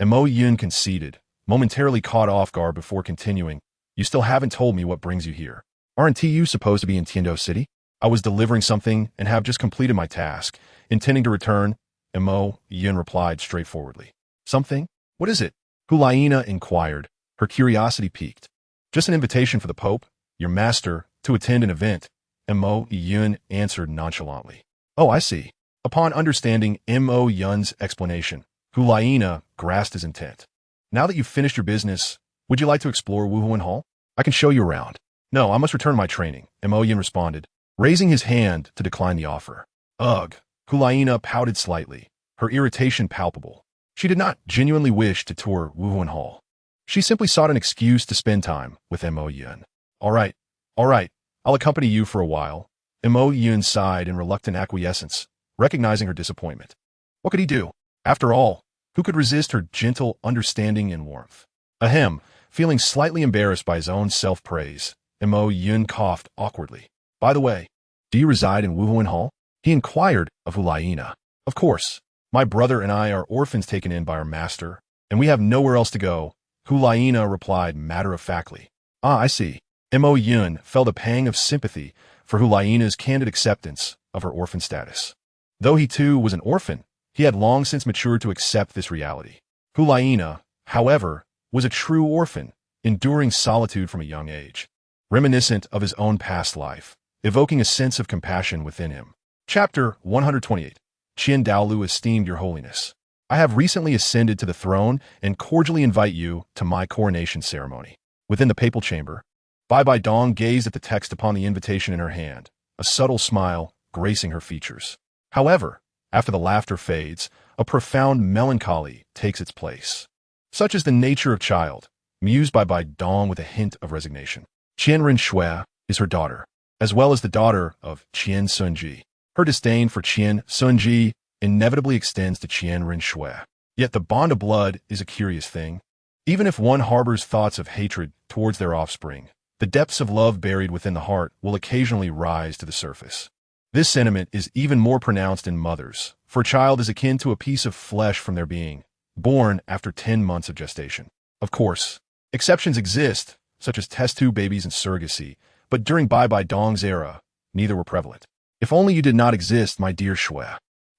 Mo Yun conceded, momentarily caught off guard before continuing. You still haven't told me what brings you here. Aren't you supposed to be in Tiando City? I was delivering something and have just completed my task, intending to return. Mo Yun replied straightforwardly. Something? What is it? Hulaina inquired, her curiosity piqued. Just an invitation for the Pope, your master, to attend an event. Mo Yun answered nonchalantly. Oh, I see. Upon understanding Mo Yun's explanation, Hulaina grasped his intent. Now that you've finished your business, would you like to explore Wuhuan Hall? I can show you around. No, I must return to my training, Mo Yun responded, raising his hand to decline the offer. Ugh. Hulaina pouted slightly, her irritation palpable. She did not genuinely wish to tour Wuhuan Hall. She simply sought an excuse to spend time with Mo Yun. All right, I'll accompany you for a while. Mo Yun sighed in reluctant acquiescence, recognizing her disappointment. What could he do? After all, who could resist her gentle understanding and warmth? Ahem, feeling slightly embarrassed by his own self-praise, Mo Yun coughed awkwardly. By the way, do you reside in Wuhuan Hall? He inquired of Hulaina. Of course. My brother and I are orphans taken in by our master, and we have nowhere else to go, Hulaina replied matter-of-factly. Ah, I see. Mo Yun felt a pang of sympathy for Hulaina's candid acceptance of her orphan status. Though he too was an orphan, he had long since matured to accept this reality. Hulaina, however, was a true orphan, enduring solitude from a young age, reminiscent of his own past life, evoking a sense of compassion within him. Chapter 128. Qian Douluo, esteemed your holiness. I have recently ascended to the throne and cordially invite you to my coronation ceremony. Within the papal chamber, Bai Dong gazed at the text upon the invitation in her hand, a subtle smile gracing her features. However, after the laughter fades, a profound melancholy takes its place. Such is the nature of child, mused Bai Dong with a hint of resignation. Qianren Shui is her daughter, as well as the daughter of Qian Sunji. Her disdain for Qian Sunji inevitably extends to Qian Ren Shui. Yet the bond of blood is a curious thing. Even if one harbors thoughts of hatred towards their offspring, the depths of love buried within the heart will occasionally rise to the surface. This sentiment is even more pronounced in mothers, for a child is akin to a piece of flesh from their being, born after 10 months of gestation. Of course, exceptions exist, such as test tube babies and surrogacy, but during Bai Bai Dong's era, neither were prevalent. If only you did not exist, my dear Shui.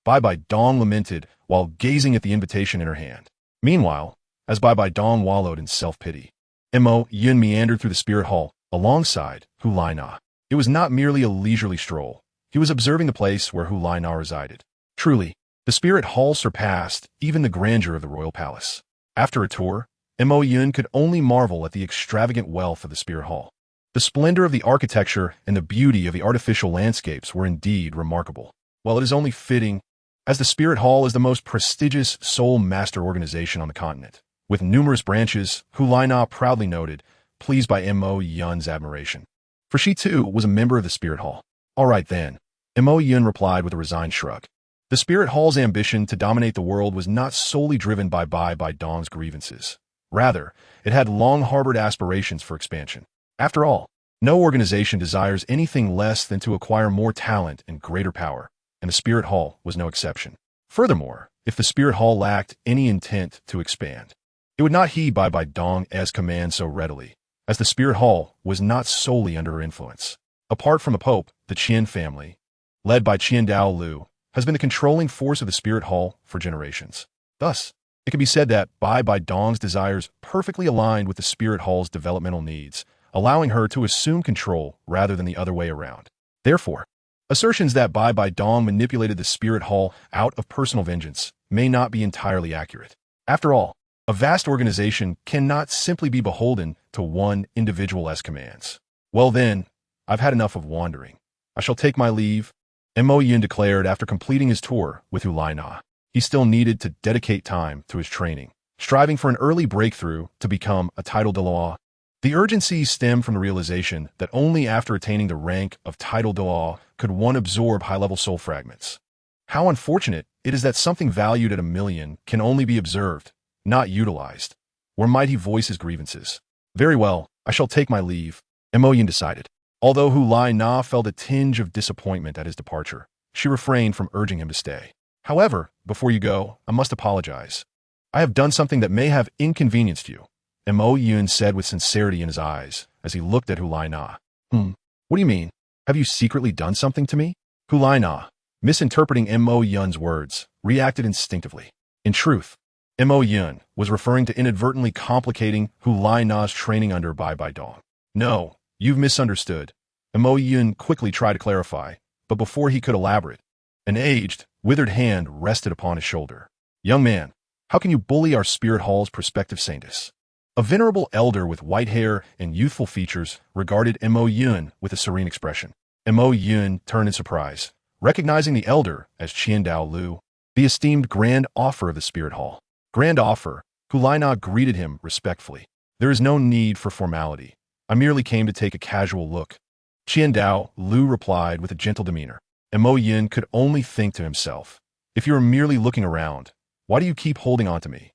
Bai Bai Dong lamented while gazing at the invitation in her hand. Meanwhile, as Bai Bai Dong wallowed in self-pity, Mo Yun meandered through the spirit hall alongside Hu Lai Na. It was not merely a leisurely stroll. He was observing the place where Hu Lai Na resided. Truly, the spirit hall surpassed even the grandeur of the royal palace. After a tour, Mo Yun could only marvel at the extravagant wealth of the spirit hall. The splendor of the architecture and the beauty of the artificial landscapes were indeed remarkable. While it is only fitting, as the spirit hall is the most prestigious soul master organization on the continent, with numerous branches, Hu Lai Na proudly noted, pleased by Mo Yun's admiration. For she too was a member of the spirit hall. All right then, Mo Yun replied with a resigned shrug. The spirit hall's ambition to dominate the world was not solely driven by Bai Bai Dong's grievances. Rather, it had long-harbored aspirations for expansion. After all, no organization desires anything less than to acquire more talent and greater power, and the spirit hall was no exception. Furthermore, if the spirit hall lacked any intent to expand, it would not heed Bai Bai Dong's command so readily, as the spirit hall was not solely under her influence. Apart from the Pope, the Qian family, led by Qian Dao Lu, has been the controlling force of the spirit hall for generations. Thus, it can be said that Bai Bai Dong's desires perfectly aligned with the spirit hall's developmental needs, allowing her to assume control rather than the other way around. Therefore, assertions that Bai Bai Dong manipulated the spirit hall out of personal vengeance may not be entirely accurate. After all, a vast organization cannot simply be beholden to one individual's commands. Well then, I've had enough of wandering. I shall take my leave, Mo Yun declared after completing his tour with Hu Lai Na. He still needed to dedicate time to his training, striving for an early breakthrough to become a title de law. The urgency stemmed from the realization that only after attaining the rank of title de law could one absorb high-level soul fragments. How unfortunate it is that something valued at 1 million can only be observed, not utilized. Where might he voice his grievances? Very well, I shall take my leave, Mo Yun decided. Although Hu Lai Na felt a tinge of disappointment at his departure, she refrained from urging him to stay. However, before you go, I must apologize. I have done something that may have inconvenienced you, Mo Yun said with sincerity in his eyes as he looked at Hu Lai Na. What do you mean? Have you secretly done something to me? Hu Lai Na, misinterpreting Mo Yun's words, reacted instinctively. In truth, Mo Yun was referring to inadvertently complicating Hu Lai Na's training under Bai Bai Dong. No, you've misunderstood. Mo Yun quickly tried to clarify, but before he could elaborate, an aged, withered hand rested upon his shoulder. Young man, how can you bully our spirit hall's prospective saintess? A venerable elder with white hair and youthful features regarded Mo Yun with a serene expression. Mo Yun turned in surprise, recognizing the elder as Qian Dao Lu, the esteemed grand offer of the spirit hall. Grand offer, Hu Lai Na greeted him respectfully. There is no need for formality. I merely came to take a casual look. Qian Dao Lu replied with a gentle demeanor. Mo Yun could only think to himself, if you are merely looking around, why do you keep holding on to me?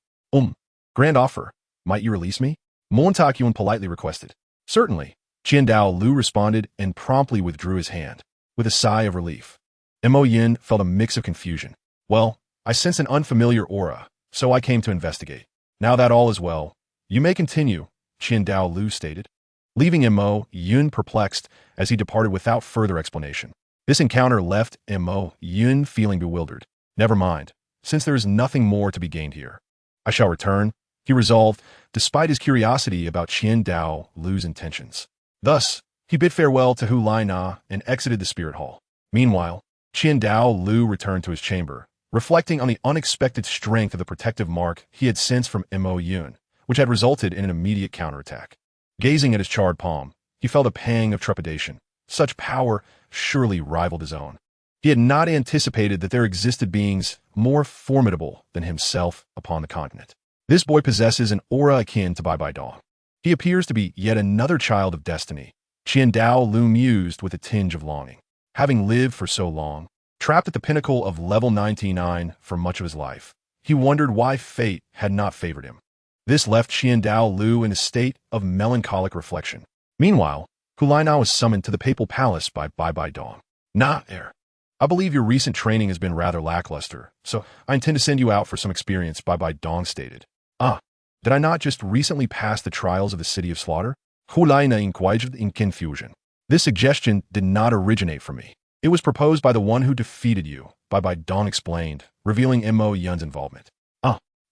Grand offer. Might you release me? Montag Yuan politely requested. Certainly, Qian Dao Lu responded and promptly withdrew his hand. With a sigh of relief, Mo Yun felt a mix of confusion. Well, I sense an unfamiliar aura, so I came to investigate. Now that all is well, you may continue, Qian Dao Lu stated, leaving Mo Yun perplexed as he departed without further explanation. This encounter left Mo Yun feeling bewildered. Never mind, since there is nothing more to be gained here. I shall return, he resolved, despite his curiosity about Qian Dao Lu's intentions. Thus, he bid farewell to Hu Lai Na and exited the spirit hall. Meanwhile, Qian Dao Lu returned to his chamber, reflecting on the unexpected strength of the protective mark he had sensed from Mo Yun, which had resulted in an immediate counterattack. Gazing at his charred palm, he felt a pang of trepidation. Such power surely rivaled his own. He had not anticipated that there existed beings more formidable than himself upon the continent. This boy possesses an aura akin to Bai Bai Dong. He appears to be yet another child of destiny. Qian Dao Lu mused with a tinge of longing. Having lived for so long, Trapped at the pinnacle of level 99 for much of his life, he wondered why fate had not favored him. This left Qian Douluo in a state of melancholic reflection. Meanwhile, Hulai was summoned to the papal palace by Bai Dong. Heir. I believe your recent training has been rather lackluster, so I intend to send you out for some experience, Bai Dong stated. Did I not just recently pass the trials of the City of Slaughter? Hulai inquired in confusion. This suggestion did not originate from me. It was proposed by the one who defeated you, Bai Dong explained, revealing Mo Yun's involvement.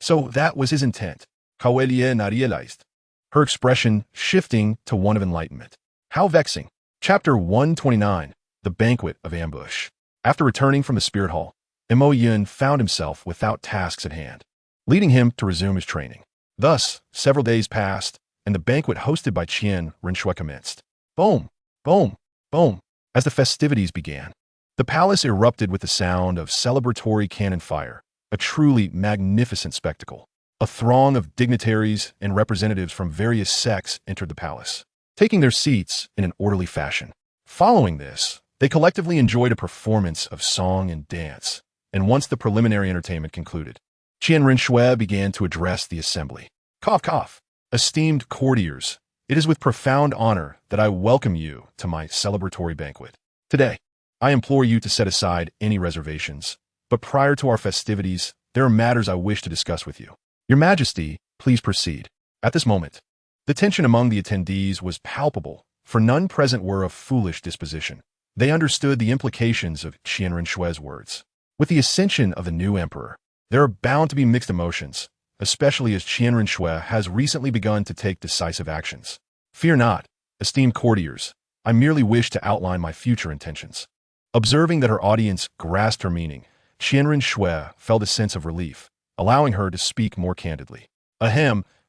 So that was his intent. Kawelie not realized. Her expression shifting to one of enlightenment. How vexing. Chapter 129, The Banquet of Ambush. After returning from the Spirit Hall, Mo Yun found himself without tasks at hand, leading him to resume his training. Thus, several days passed, and the banquet hosted by Qian Rinshui commenced. Boom, boom, boom. As the festivities began, the palace erupted with the sound of celebratory cannon fire, a truly magnificent spectacle. A throng of dignitaries and representatives from various sects entered the palace, taking their seats in an orderly fashion. Following this, they collectively enjoyed a performance of song and dance, and once the preliminary entertainment concluded, Qian Rinshui began to address the assembly. Cough, cough. Esteemed courtiers, it is with profound honor that I welcome you to my celebratory banquet. Today, I implore you to set aside any reservations, but prior to our festivities, there are matters I wish to discuss with you. Your Majesty, please proceed. At this moment, the tension among the attendees was palpable, for none present were of foolish disposition. They understood the implications of Qian Rinshui's words. With the ascension of the new emperor, there are bound to be mixed emotions, especially as Qian Rinshui has recently begun to take decisive actions. Fear not, esteemed courtiers, I merely wish to outline my future intentions. Observing that her audience grasped her meaning, Qian Rinshui felt a sense of relief, allowing her to speak more candidly.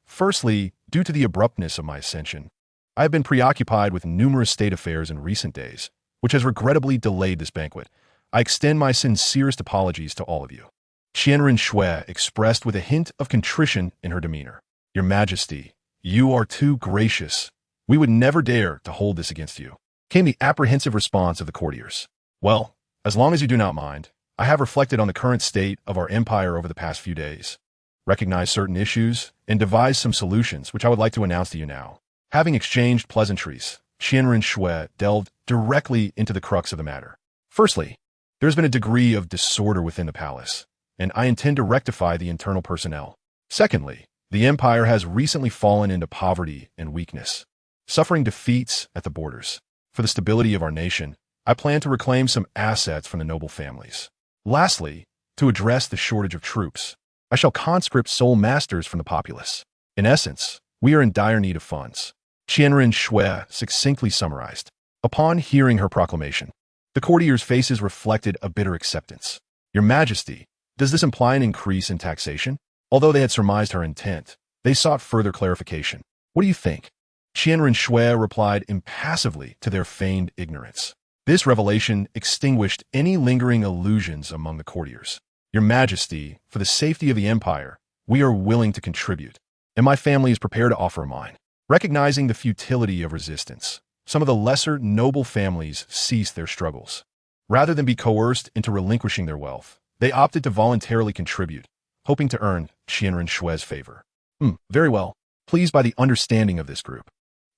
Firstly, due to the abruptness of my ascension, I have been preoccupied with numerous state affairs in recent days, which has regrettably delayed this banquet. I extend my sincerest apologies to all of you. Qian Rinshui expressed with a hint of contrition in her demeanor. Your Majesty, you are too gracious. We would never dare to hold this against you, came the apprehensive response of the courtiers. Well, as long as you do not mind, I have reflected on the current state of our empire over the past few days, recognized certain issues, and devised some solutions which I would like to announce to you now. Having exchanged pleasantries, Qian Rinshui delved directly into the crux of the matter. Firstly, there has been a degree of disorder within the palace, and I intend to rectify the internal personnel. Secondly, the empire has recently fallen into poverty and weakness, suffering defeats at the borders. For the stability of our nation, I plan to reclaim some assets from the noble families. Lastly, to address the shortage of troops, I shall conscript soul masters from the populace. In essence, we are in dire need of funds. Qian Rinshui succinctly summarized. Upon hearing her proclamation, the courtiers' faces reflected a bitter acceptance. Your Majesty, does this imply an increase in taxation? Although they had surmised her intent, they sought further clarification. What do you think? Qian Rinshui replied impassively to their feigned ignorance. This revelation extinguished any lingering illusions among the courtiers. Your Majesty, for the safety of the empire, we are willing to contribute, and my family is prepared to offer mine. Recognizing the futility of resistance, some of the lesser noble families ceased their struggles. Rather than be coerced into relinquishing their wealth, they opted to voluntarily contribute, hoping to earn Qian Rinshui's favor. Very well, pleased by the understanding of this group.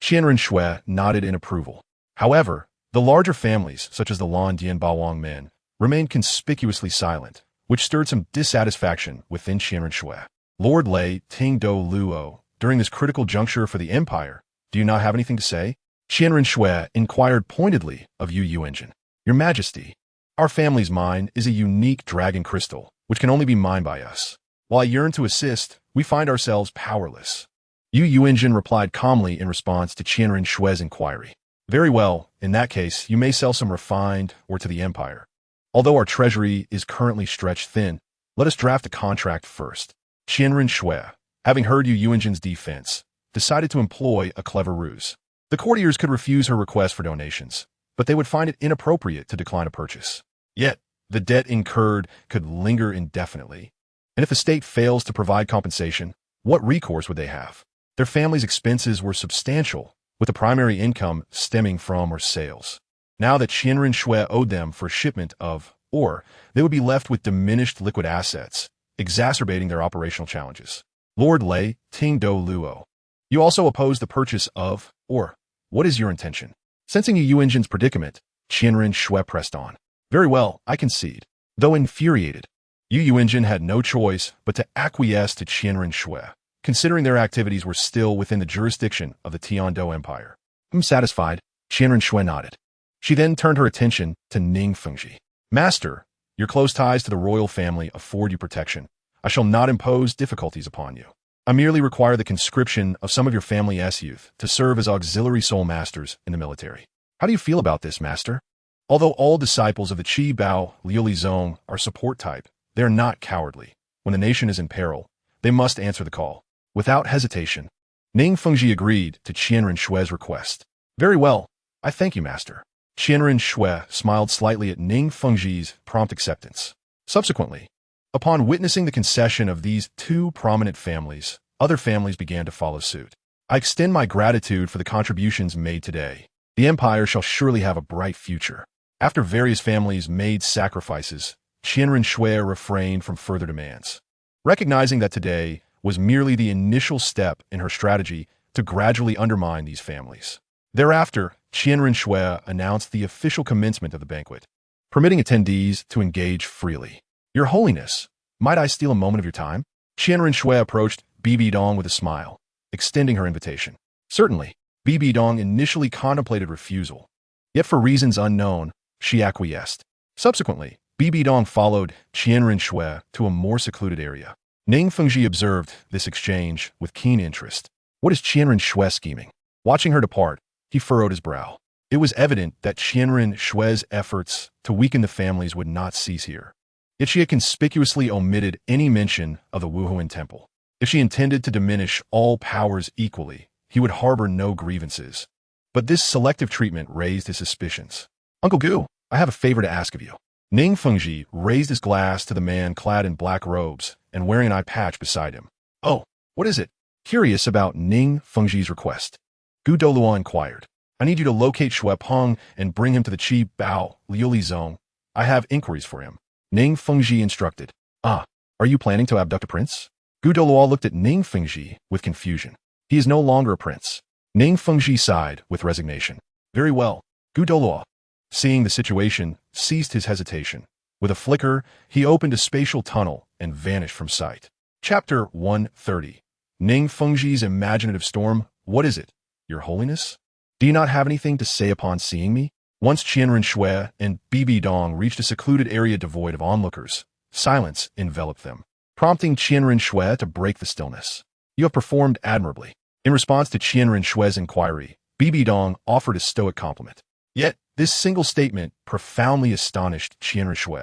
Qian Rinshui nodded in approval. However, the larger families, such as the Lan Dian Bawang men, remained conspicuously silent, which stirred some dissatisfaction within Qian Rinshui. Lord Lei Ting Douluo, during this critical juncture for the empire, do you not have anything to say? Qian Rinshui inquired pointedly of Yu Engine. Your Majesty, our family's mine is a unique dragon crystal, which can only be mined by us. While I yearn to assist, we find ourselves powerless. Yu Engine replied calmly in response to Qian Rinshui's inquiry. Very well, in that case, you may sell some refined or to the empire. Although our treasury is currently stretched thin, let us draft a contract first. Qian Rinshui, having heard Yu Engine's defense, decided to employ a clever ruse. The courtiers could refuse her request for donations, but they would find it inappropriate to decline a purchase. Yet, the debt incurred could linger indefinitely, and if the state fails to provide compensation, what recourse would they have? Their family's expenses were substantial, with the primary income stemming from her sales. Now that Qian Rinshui owed them for a shipment of or they would be left with diminished liquid assets, exacerbating their operational challenges. Lord Lei, Ting Douluo. You also oppose the purchase of, or what is your intention? Sensing Yu Yunjin's predicament, Qianren Shui pressed on. Very well, I concede. Though infuriated, Yu Yunjin had no choice but to acquiesce to Qianren Shui, considering their activities were still within the jurisdiction of the Tiando Empire. Satisfied, Qianren Shui nodded. She then turned her attention to Ning Fengji. Master, your close ties to the royal family afford you protection. I shall not impose difficulties upon you. I merely require the conscription of some of your family's youth to serve as auxiliary soul masters in the military. How do you feel about this, Master? Although all disciples of the Qi Bao Liuli Zong are support type, they are not cowardly. When the nation is in peril, they must answer the call. Without hesitation, Ning Fengji agreed to Qianren Shui's request. Very well, I thank you, Master. Qianren Shui smiled slightly at Ning Fengji's prompt acceptance. Subsequently, upon witnessing the concession of these two prominent families, other families began to follow suit. I extend my gratitude for the contributions made today. The empire shall surely have a bright future. After various families made sacrifices, Qianren Shui refrained from further demands, recognizing that today was merely the initial step in her strategy to gradually undermine these families. Thereafter, Qianren Shui announced the official commencement of the banquet, permitting attendees to engage freely. Your Holiness, might I steal a moment of your time? Qianren Shui approached Bibi Dong with a smile, extending her invitation. Certainly, Bibi Dong initially contemplated refusal, yet for reasons unknown, she acquiesced. Subsequently, Bibi Dong followed Qianren Shui to a more secluded area. Ning Fengji observed this exchange with keen interest. What is Qianren Shui scheming? Watching her depart, he furrowed his brow. It was evident that Qianren Shui's efforts to weaken the families would not cease here. Yet she had conspicuously omitted any mention of the Wuhuan Temple. If she intended to diminish all powers equally, he would harbor no grievances. But this selective treatment raised his suspicions. Uncle Gu, I have a favor to ask of you. Ning Fengji raised his glass to the man clad in black robes and wearing an eye patch beside him. Oh, what is it? Curious about Ning Fengji's request, Gu Douluo inquired. I need you to locate Shui Peng and bring him to the Qi Bao Liuli Zone. I have inquiries for him. Ning Fengji instructed. Ah, are you planning to abduct a prince? Gu Douluo looked at Ning Fengji with confusion. He is no longer a prince. Ning Fengji sighed with resignation. Very well. Gu Douluo, seeing the situation, ceased his hesitation. With a flicker, he opened a spatial tunnel and vanished from sight. Chapter 130. Ning Fengji's imaginative storm. What is it, Your Holiness? Do you not have anything to say upon seeing me? Once Qianren Shui and Bibi Dong reached a secluded area devoid of onlookers, silence enveloped them, prompting Qianren Shui to break the stillness. You have performed admirably. In response to Qianren Shui's inquiry, Bibi Dong offered a stoic compliment. Yet, this single statement profoundly astonished Qianren Shui.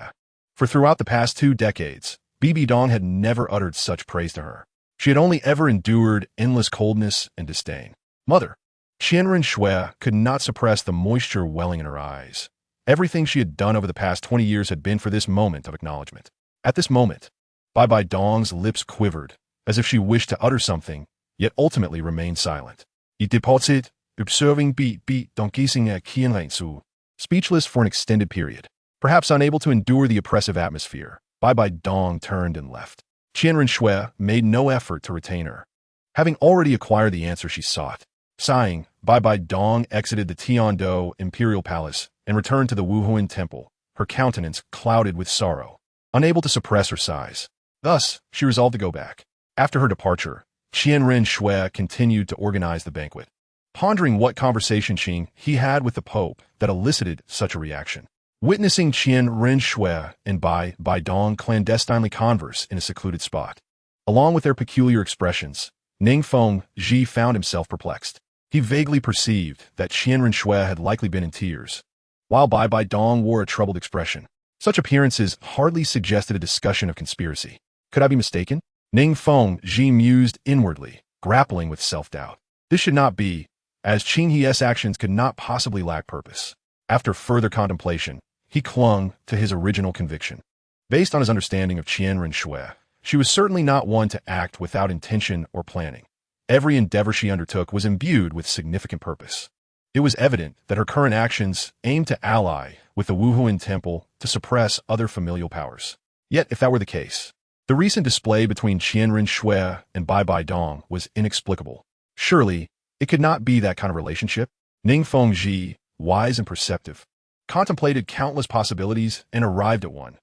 For throughout the past 2 decades, Bibi Dong had never uttered such praise to her. She had only ever endured endless coldness and disdain. Mother, Qianren Shui could not suppress the moisture welling in her eyes. Everything she had done over the past 20 years had been for this moment of acknowledgement. At this moment, Bai Dong's lips quivered, as if she wished to utter something, yet ultimately remained silent. Deposit, observing beat donkising at Qianren Su, speechless for an extended period. Perhaps unable to endure the oppressive atmosphere, Bai Dong turned and left. Qianren Shui made no effort to retain her, having already acquired the answer she sought. Sighing, Bai Dong exited the Tiando Imperial Palace and returned to the Wuhuan Temple, her countenance clouded with sorrow, unable to suppress her sighs. Thus, she resolved to go back. After her departure, Qianren Shui continued to organize the banquet, pondering what conversation he had with the Pope that elicited such a reaction. Witnessing Qianren Shui and Bai Dong clandestinely converse in a secluded spot, along with their peculiar expressions, Ning Fengji found himself perplexed. He vaguely perceived that Qianren Shui had likely been in tears, while Bai Dong wore a troubled expression. Such appearances hardly suggested a discussion of conspiracy. Could I be mistaken? Ning Fengji mused inwardly, grappling with self-doubt. This should not be, as Qin He's actions could not possibly lack purpose. After further contemplation, he clung to his original conviction. Based on his understanding of Qianren Shui, she was certainly not one to act without intention or planning. Every endeavor she undertook was imbued with significant purpose. It was evident that her current actions aimed to ally with the Wuhuan Temple to suppress other familial powers. Yet, if that were the case, the recent display between Qianren Shui and Bai Bai Dong was inexplicable. Surely, it could not be that kind of relationship. Ning Fengji, wise and perceptive, contemplated countless possibilities and arrived at one.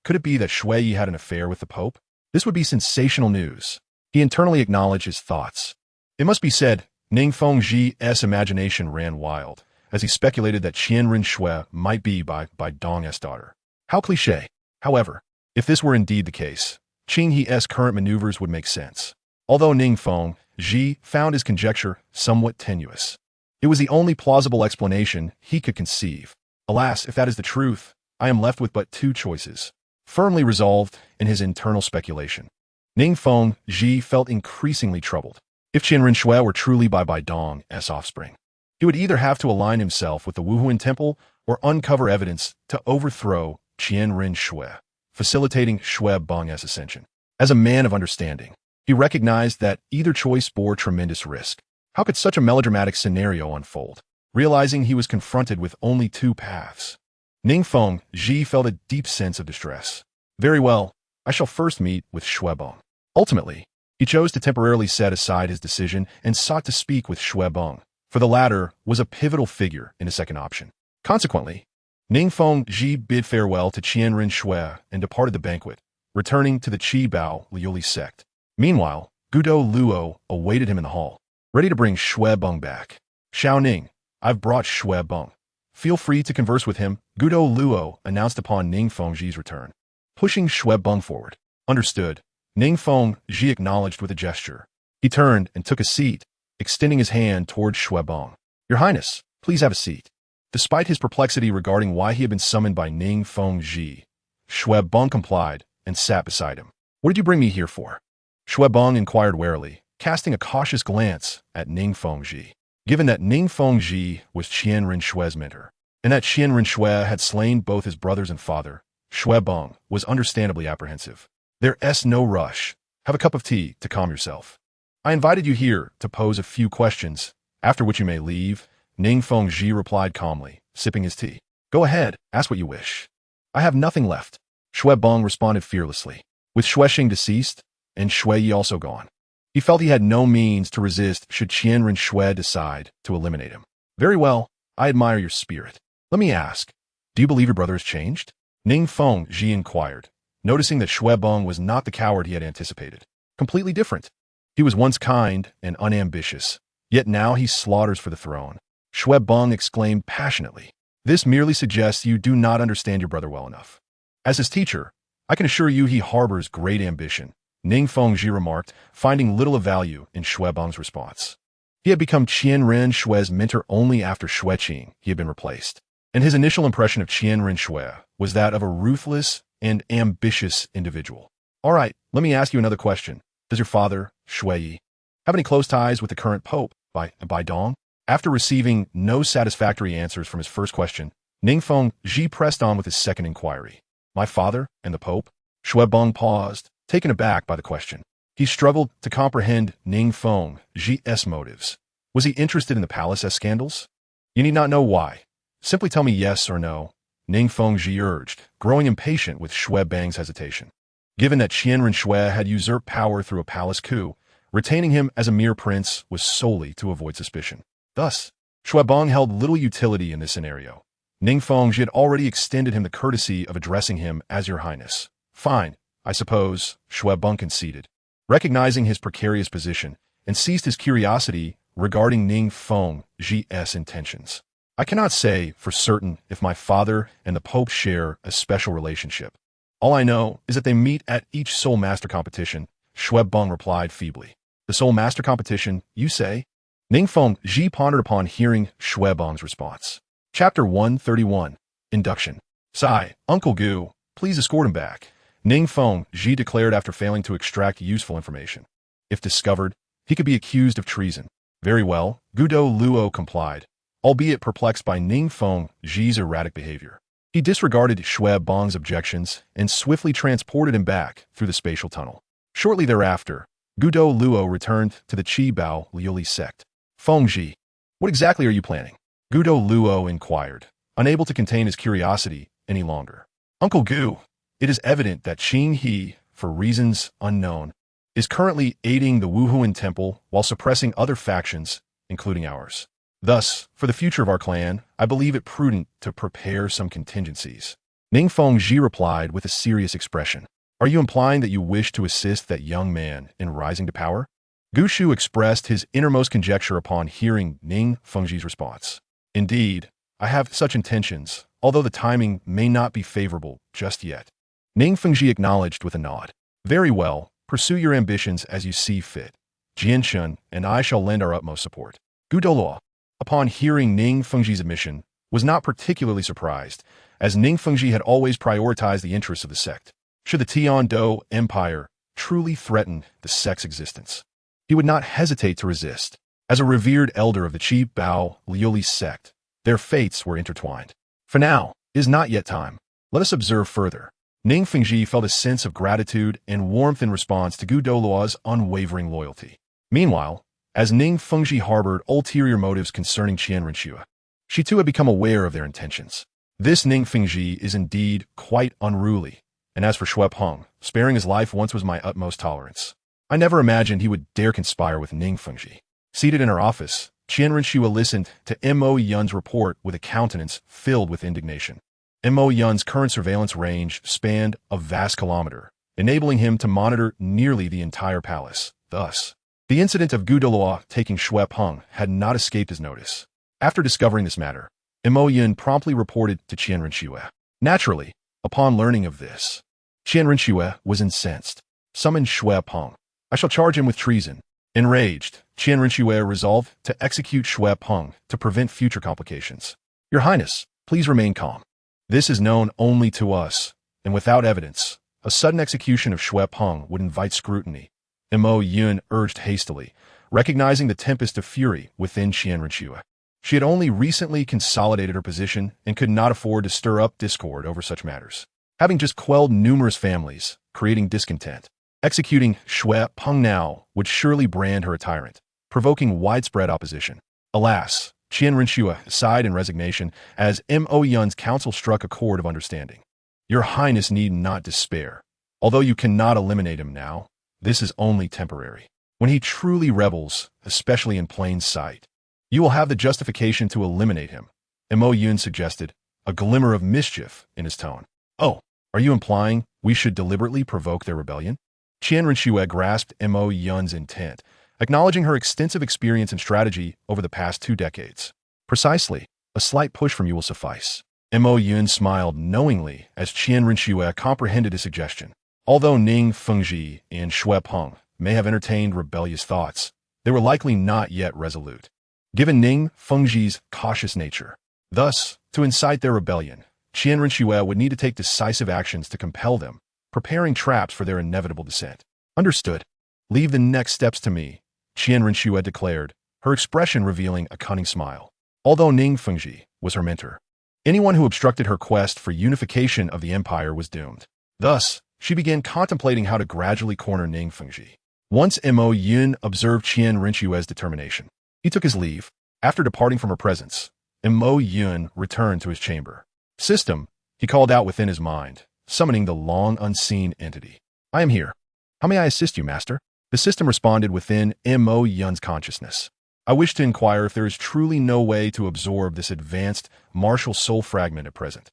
Could it be that Shui Yi had an affair with the Pope? This would be sensational news. He internally acknowledged his thoughts. It must be said, Ning Fengji's imagination ran wild, as he speculated that Qianren Shui might be Bai Dong's daughter. How cliché. However, if this were indeed the case, Qing He's current maneuvers would make sense. Although Ning Fengji found his conjecture somewhat tenuous, it was the only plausible explanation he could conceive. Alas, if that is the truth, I am left with but two choices. Firmly resolved in his internal speculation, Ning Fengji felt increasingly troubled. If Qianren Shui were truly Bai Dong's offspring, he would either have to align himself with the Wuhuan Temple or uncover evidence to overthrow Qianren Shui, facilitating Shui Bang's ascension. As a man of understanding, he recognized that either choice bore tremendous risk. How could such a melodramatic scenario unfold? Realizing he was confronted with only two paths, Ning Fengji felt a deep sense of distress. Very well, I shall first meet with Shui Bang. Ultimately, he chose to temporarily set aside his decision and sought to speak with Shui Bang, for the latter was a pivotal figure in his second option. Consequently, Ning Fengji bid farewell to Qianren Shui and departed the banquet, returning to the Qi Bao Liuli sect. Meanwhile, Douluo awaited him in the hall, ready to bring Shui Bang back. Xiao Ning, I've brought Shui Bang. Feel free to converse with him, Douluo announced upon Ning Fengji's return, pushing Shui Bang forward. Understood. Ning Fengji acknowledged with a gesture. He turned and took a seat, extending his hand towards Shui Bang. Your Highness, please have a seat. Despite his perplexity regarding why he had been summoned by Ning Fengji, Shui Bang complied and sat beside him. What did you bring me here for? Shui Bang inquired warily, casting a cautious glance at Ning Fengji. Given that Ning Fengji was Qianren Shui's mentor, and that Qianren Shui had slain both his brothers and father, Shui Bang was understandably apprehensive. There's no rush. Have a cup of tea to calm yourself. I invited you here to pose a few questions, after which you may leave, Ning Fengji replied calmly, sipping his tea. Go ahead, ask what you wish. I have nothing left. Shui Bang responded fearlessly. With Shui Xing deceased, and Shui Yi also gone, he felt he had no means to resist should Qianren Shui decide to eliminate him. Very well, I admire your spirit. Let me ask, do you believe your brother has changed? Ning Fengji inquired, noticing that Shui Bang was not the coward he had anticipated. Completely different. He was once kind and unambitious, yet now he slaughters for the throne. Shui Bang exclaimed passionately. This merely suggests you do not understand your brother well enough. As his teacher, I can assure you he harbors great ambition, Ning Fengji remarked, finding little of value in Shui Bang's response. He had become Qianren Shui's mentor only after Shui Qing he had been replaced, and his initial impression of Qianren Shui was that of a ruthless and ambitious individual. All right, let me ask you another question. Does your father, Shui Yi, have any close ties with the current Pope, Bai Dong? After receiving no satisfactory answers from his first question, Ning Fengji pressed on with his second inquiry. My father and the Pope? Shui Bang paused, taken aback by the question. He struggled to comprehend Ning Fengji's motives. Was he interested in the palace scandals? You need not know why. Simply tell me yes or no, Ning Fengji urged, growing impatient with Shui Bang's hesitation. Given that Qianren Shui had usurped power through a palace coup, retaining him as a mere prince was solely to avoid suspicion. Thus, Shui Bang held little utility in this scenario. Ning Fengji had already extended him the courtesy of addressing him as Your Highness. Fine, I suppose, Shui Bang conceded, recognizing his precarious position, and ceased his curiosity regarding Ning Fengji's intentions. I cannot say for certain if my father and the Pope share a special relationship. All I know is that they meet at each Soul Master competition, Shui Bang replied feebly. The Soul Master competition, you say? Ning Fengji pondered upon hearing Shui Bang's response. Chapter 131. Induction. Sigh, Uncle Gu, please escort him back, Ning Fengji declared after failing to extract useful information. If discovered, he could be accused of treason. Very well, Douluo complied, albeit perplexed by Ning Fengji's erratic behavior. He disregarded Shui Bang's objections and swiftly transported him back through the spatial tunnel. Shortly thereafter, Douluo returned to the Qi Bao Liuli sect. Fengji, what exactly are you planning? Douluo inquired, unable to contain his curiosity any longer. Uncle Gu, it is evident that Qing He, for reasons unknown, is currently aiding the Wuhuan Temple while suppressing other factions, including ours. Thus, for the future of our clan, I believe it prudent to prepare some contingencies. Ning Fengji replied with a serious expression. Are you implying that you wish to assist that young man in rising to power? Gu Shu expressed his innermost conjecture upon hearing Ning Fengji's response. Indeed, I have such intentions, although the timing may not be favorable just yet. Ning Fengji acknowledged with a nod. Very well, pursue your ambitions as you see fit. Jianshun and I shall lend our utmost support. Gu Douluo, upon hearing Ning Fengji's admission, was not particularly surprised, as Ning Fengji had always prioritized the interests of the sect. Should the Tian-Do Empire truly threaten the sect's existence, he would not hesitate to resist. As a revered elder of the Qi Bao Liuli sect, their fates were intertwined. For now, it is not yet time. Let us observe further. Ning Fengji felt a sense of gratitude and warmth in response to Gu Douluo's unwavering loyalty. Meanwhile, as Ning Fengji harbored ulterior motives concerning Qian Renxue, she too had become aware of their intentions. This Ning Fengji is indeed quite unruly, and as for Xue Peng, sparing his life once was my utmost tolerance. I never imagined he would dare conspire with Ning Fengji. Seated in her office, Qian Renxue listened to Mo Yun's report with a countenance filled with indignation. Mo Yun's current surveillance range spanned a vast kilometer, enabling him to monitor nearly the entire palace. Thus, the incident of Gu Douluo taking Xue Peng had not escaped his notice. After discovering this matter, Mo Yun promptly reported to Qian Renxue. Naturally, upon learning of this, Qian Renxue was incensed. Summon Xue Peng. I shall charge him with treason. Enraged, Qian Renxue resolved to execute Xue Peng to prevent future complications. Your Highness, please remain calm. This is known only to us, and without evidence, a sudden execution of Xue Peng would invite scrutiny. Mo Yun urged hastily, recognizing the tempest of fury within Qian Renxue. She had only recently consolidated her position and could not afford to stir up discord over such matters. Having just quelled numerous families, creating discontent, executing Xue Peng now would surely brand her a tyrant, provoking widespread opposition. Alas, Qian Renxue sighed in resignation as Mo Yun's counsel struck a chord of understanding. Your Highness need not despair. Although you cannot eliminate him now, this is only temporary. When he truly rebels, especially in plain sight, you will have the justification to eliminate him, Mo Yun suggested, a glimmer of mischief in his tone. Oh, are you implying we should deliberately provoke their rebellion? Qian Renxue grasped Mo Yun's intent, acknowledging her extensive experience and strategy over the past 2 decades. Precisely, a slight push from you will suffice. Mo Yun smiled knowingly as Qian Renxue comprehended his suggestion. Although Ning Fengji and Xue Peng may have entertained rebellious thoughts, they were likely not yet resolute. Given Ning Fengji's cautious nature, thus, to incite their rebellion, Qian Renxue would need to take decisive actions to compel them, preparing traps for their inevitable descent. Understood. Leave the next steps to me, Qian Renxue declared, her expression revealing a cunning smile. Although Ning Fengji was her mentor, anyone who obstructed her quest for unification of the empire was doomed. Thus, she began contemplating how to gradually corner Ning Fengji. Once Mo Yun observed Qian Renxue's determination, he took his leave. After departing from her presence, Mo Yun returned to his chamber. System, he called out within his mind, summoning the long-unseen entity. I am here. How may I assist you, master? The system responded within Mo Yun's consciousness. I wish to inquire if there is truly no way to absorb this advanced MartialSoul fragment at present.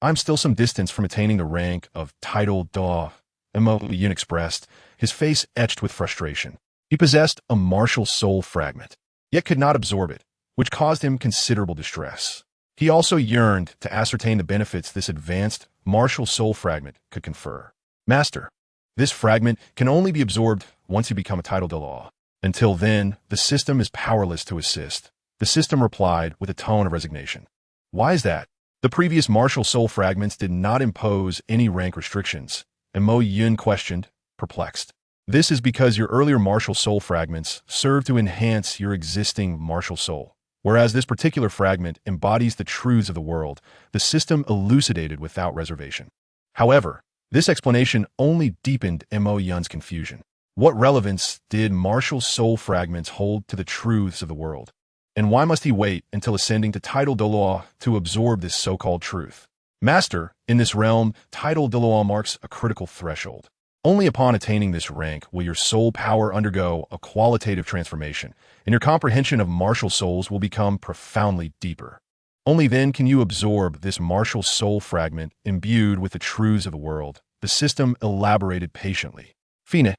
I'm still some distance from attaining the rank of title Da, Mo Yun expressed, his face etched with frustration. He possessed a MartialSoul fragment, yet could not absorb it, which caused him considerable distress. He also yearned to ascertain the benefits this advanced MartialSoul fragment could confer. Master, this fragment can only be absorbed once you become a title de law. Until then, the system is powerless to assist. The system replied with a tone of resignation. Why is that? The previous MartialSoul fragments did not impose any rank restrictions, and Mo Yun questioned, perplexed. This is because your earlier MartialSoul fragments serve to enhance your existing MartialSoul, whereas this particular fragment embodies the truths of the world, the system elucidated without reservation. However, this explanation only deepened Mo Yun's confusion. What relevance did MartialSoul fragments hold to the truths of the world? And why must he wait until ascending to title Douluo to absorb this so-called truth? Master, in this realm, title Douluo marks a critical threshold. Only upon attaining this rank will your soul power undergo a qualitative transformation, and your comprehension of martial souls will become profoundly deeper. Only then can you absorb this martial soul fragment imbued with the truths of the world, the system elaborated patiently. Fine.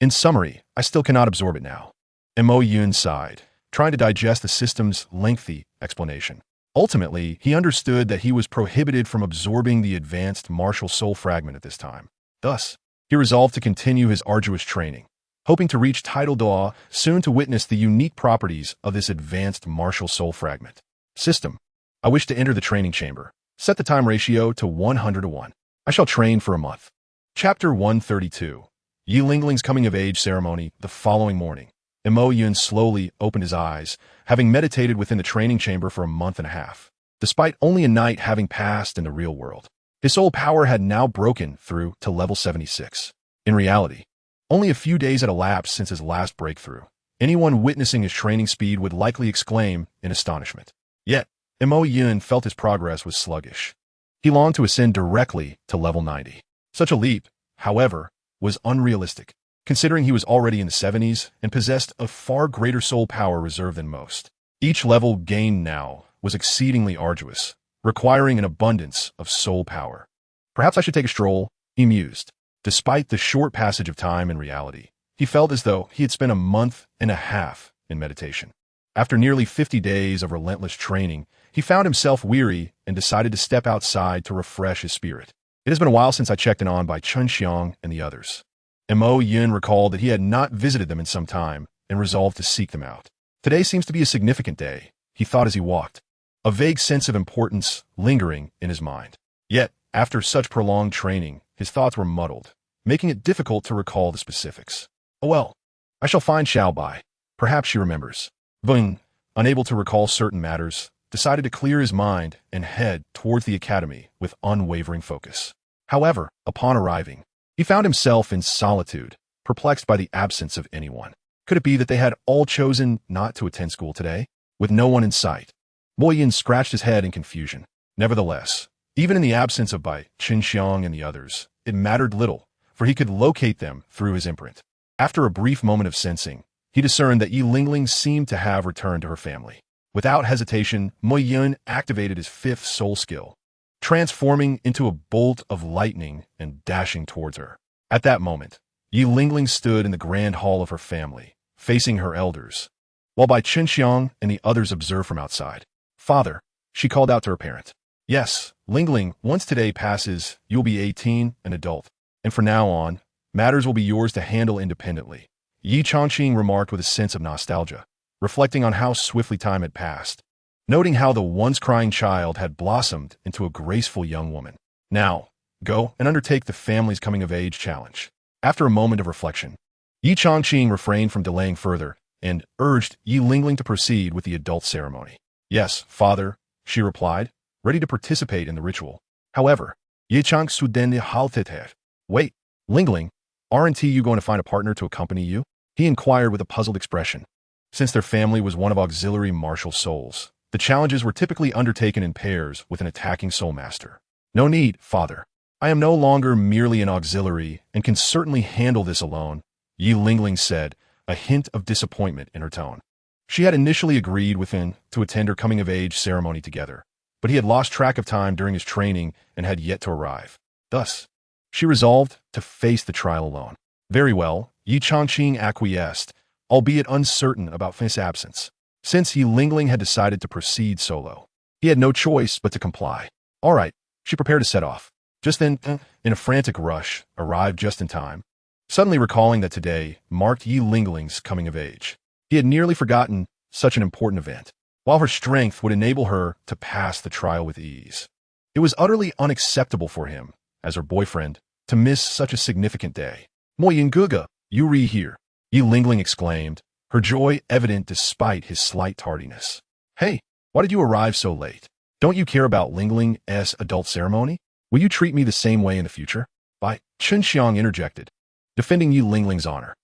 In summary, I still cannot absorb it now. Mo Yun sighed, trying to digest the system's lengthy explanation. Ultimately, he understood that he was prohibited from absorbing the advanced martial soul fragment at this time. Thus, he resolved to continue his arduous training, hoping to reach title Douluo soon to witness the unique properties of this advanced martial soul fragment. System. I wish to enter the training chamber. Set the time ratio to 100:1. I shall train for a month. Chapter 132. Yi Lingling's coming-of-age ceremony the following morning. Mo Yun slowly opened his eyes, having meditated within the training chamber for a month and a half. Despite only a night having passed in the real world, his soul power had now broken through to level 76. In reality, only a few days had elapsed since his last breakthrough. Anyone witnessing his training speed would likely exclaim in astonishment. Yet, Mo Yun felt his progress was sluggish. He longed to ascend directly to level 90. Such a leap, however, was unrealistic, considering he was already in the 70s and possessed a far greater soul power reserve than most. Each level gained now was exceedingly arduous, requiring an abundance of soul power. Perhaps I should take a stroll, he mused. Despite the short passage of time in reality, he felt as though he had spent a month and a half in meditation. After nearly 50 days of relentless training, he found himself weary and decided to step outside to refresh his spirit. It has been a while since I checked in on by Chun Xiang and the others. Mo Yun recalled that he had not visited them in some time and resolved to seek them out. Today seems to be a significant day, he thought as he walked, a vague sense of importance lingering in his mind. Yet, after such prolonged training, his thoughts were muddled, making it difficult to recall the specifics. Oh well, I shall find Xiao Bai. Perhaps she remembers. Bung, unable to recall certain matters, decided to clear his mind and head towards the academy with unwavering focus. However, upon arriving, he found himself in solitude, perplexed by the absence of anyone. Could it be that they had all chosen not to attend school today? With no one in sight, Mo Yun scratched his head in confusion. Nevertheless, even in the absence of Bai, Qin Xiang and the others, it mattered little, for he could locate them through his imprint. After a brief moment of sensing, he discerned that Yi Lingling seemed to have returned to her family. Without hesitation, Mo Yun activated his fifth soul skill, transforming into a bolt of lightning and dashing towards her. At that moment, Yi Lingling stood in the grand hall of her family, facing her elders, while Bai Qinxiang and the others observed from outside. Father, she called out to her parent. Yes, Lingling, once today passes, you'll be 18, an adult, and from now on, matters will be yours to handle independently. Yi Changqing remarked with a sense of nostalgia, reflecting on how swiftly time had passed, noting how the once crying child had blossomed into a graceful young woman. Now, go and undertake the family's coming-of-age challenge. After a moment of reflection, Yi Changqing refrained from delaying further and urged Yi Lingling to proceed with the adult ceremony. Yes, father, she replied, ready to participate in the ritual. However, Yi Chang suddenly halted her. Wait, Lingling, aren't you going to find a partner to accompany you? He inquired with a puzzled expression. Since their family was one of auxiliary martial souls, the challenges were typically undertaken in pairs with an attacking soul master. No need, father. I am no longer merely an auxiliary and can certainly handle this alone, Yi Lingling said, a hint of disappointment in her tone. She had initially agreed with him to attend her coming-of-age ceremony together, but he had lost track of time during his training and had yet to arrive. Thus, she resolved to face the trial alone. Very well, Yi Changqing acquiesced, albeit uncertain about his absence. Since Yi Lingling had decided to proceed solo, he had no choice but to comply. All right, she prepared to set off. Just then, in a frantic rush, arrived just in time, suddenly recalling that today marked Yi Lingling's coming of age. He had nearly forgotten such an important event, while her strength would enable her to pass the trial with ease. It was utterly unacceptable for him, as her boyfriend, to miss such a significant day. Mo Yin Guga, you here, Yi Lingling exclaimed, her joy evident despite his slight tardiness. Hey, why did you arrive so late? Don't you care about Lingling's adult ceremony? Will you treat me the same way in the future? Bai Qinxiang interjected, defending Yi Lingling's honor.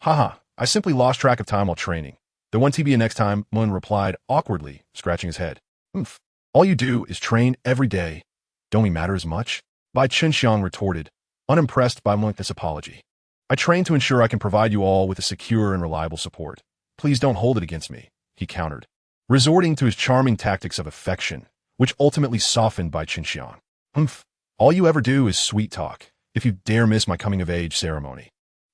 Haha, I simply lost track of time while training. The one TB next time, Mun replied awkwardly, scratching his head. Oomph. All you do is train every day. Don't we matter as much? Bai Chenxiang retorted, unimpressed by Mun's apology. I train to ensure I can provide you all with a secure and reliable support. Please don't hold it against me, he countered, resorting to his charming tactics of affection, which ultimately softened Bai Chenxiang. Humph. All you ever do is sweet talk. If you dare miss my coming-of-age ceremony,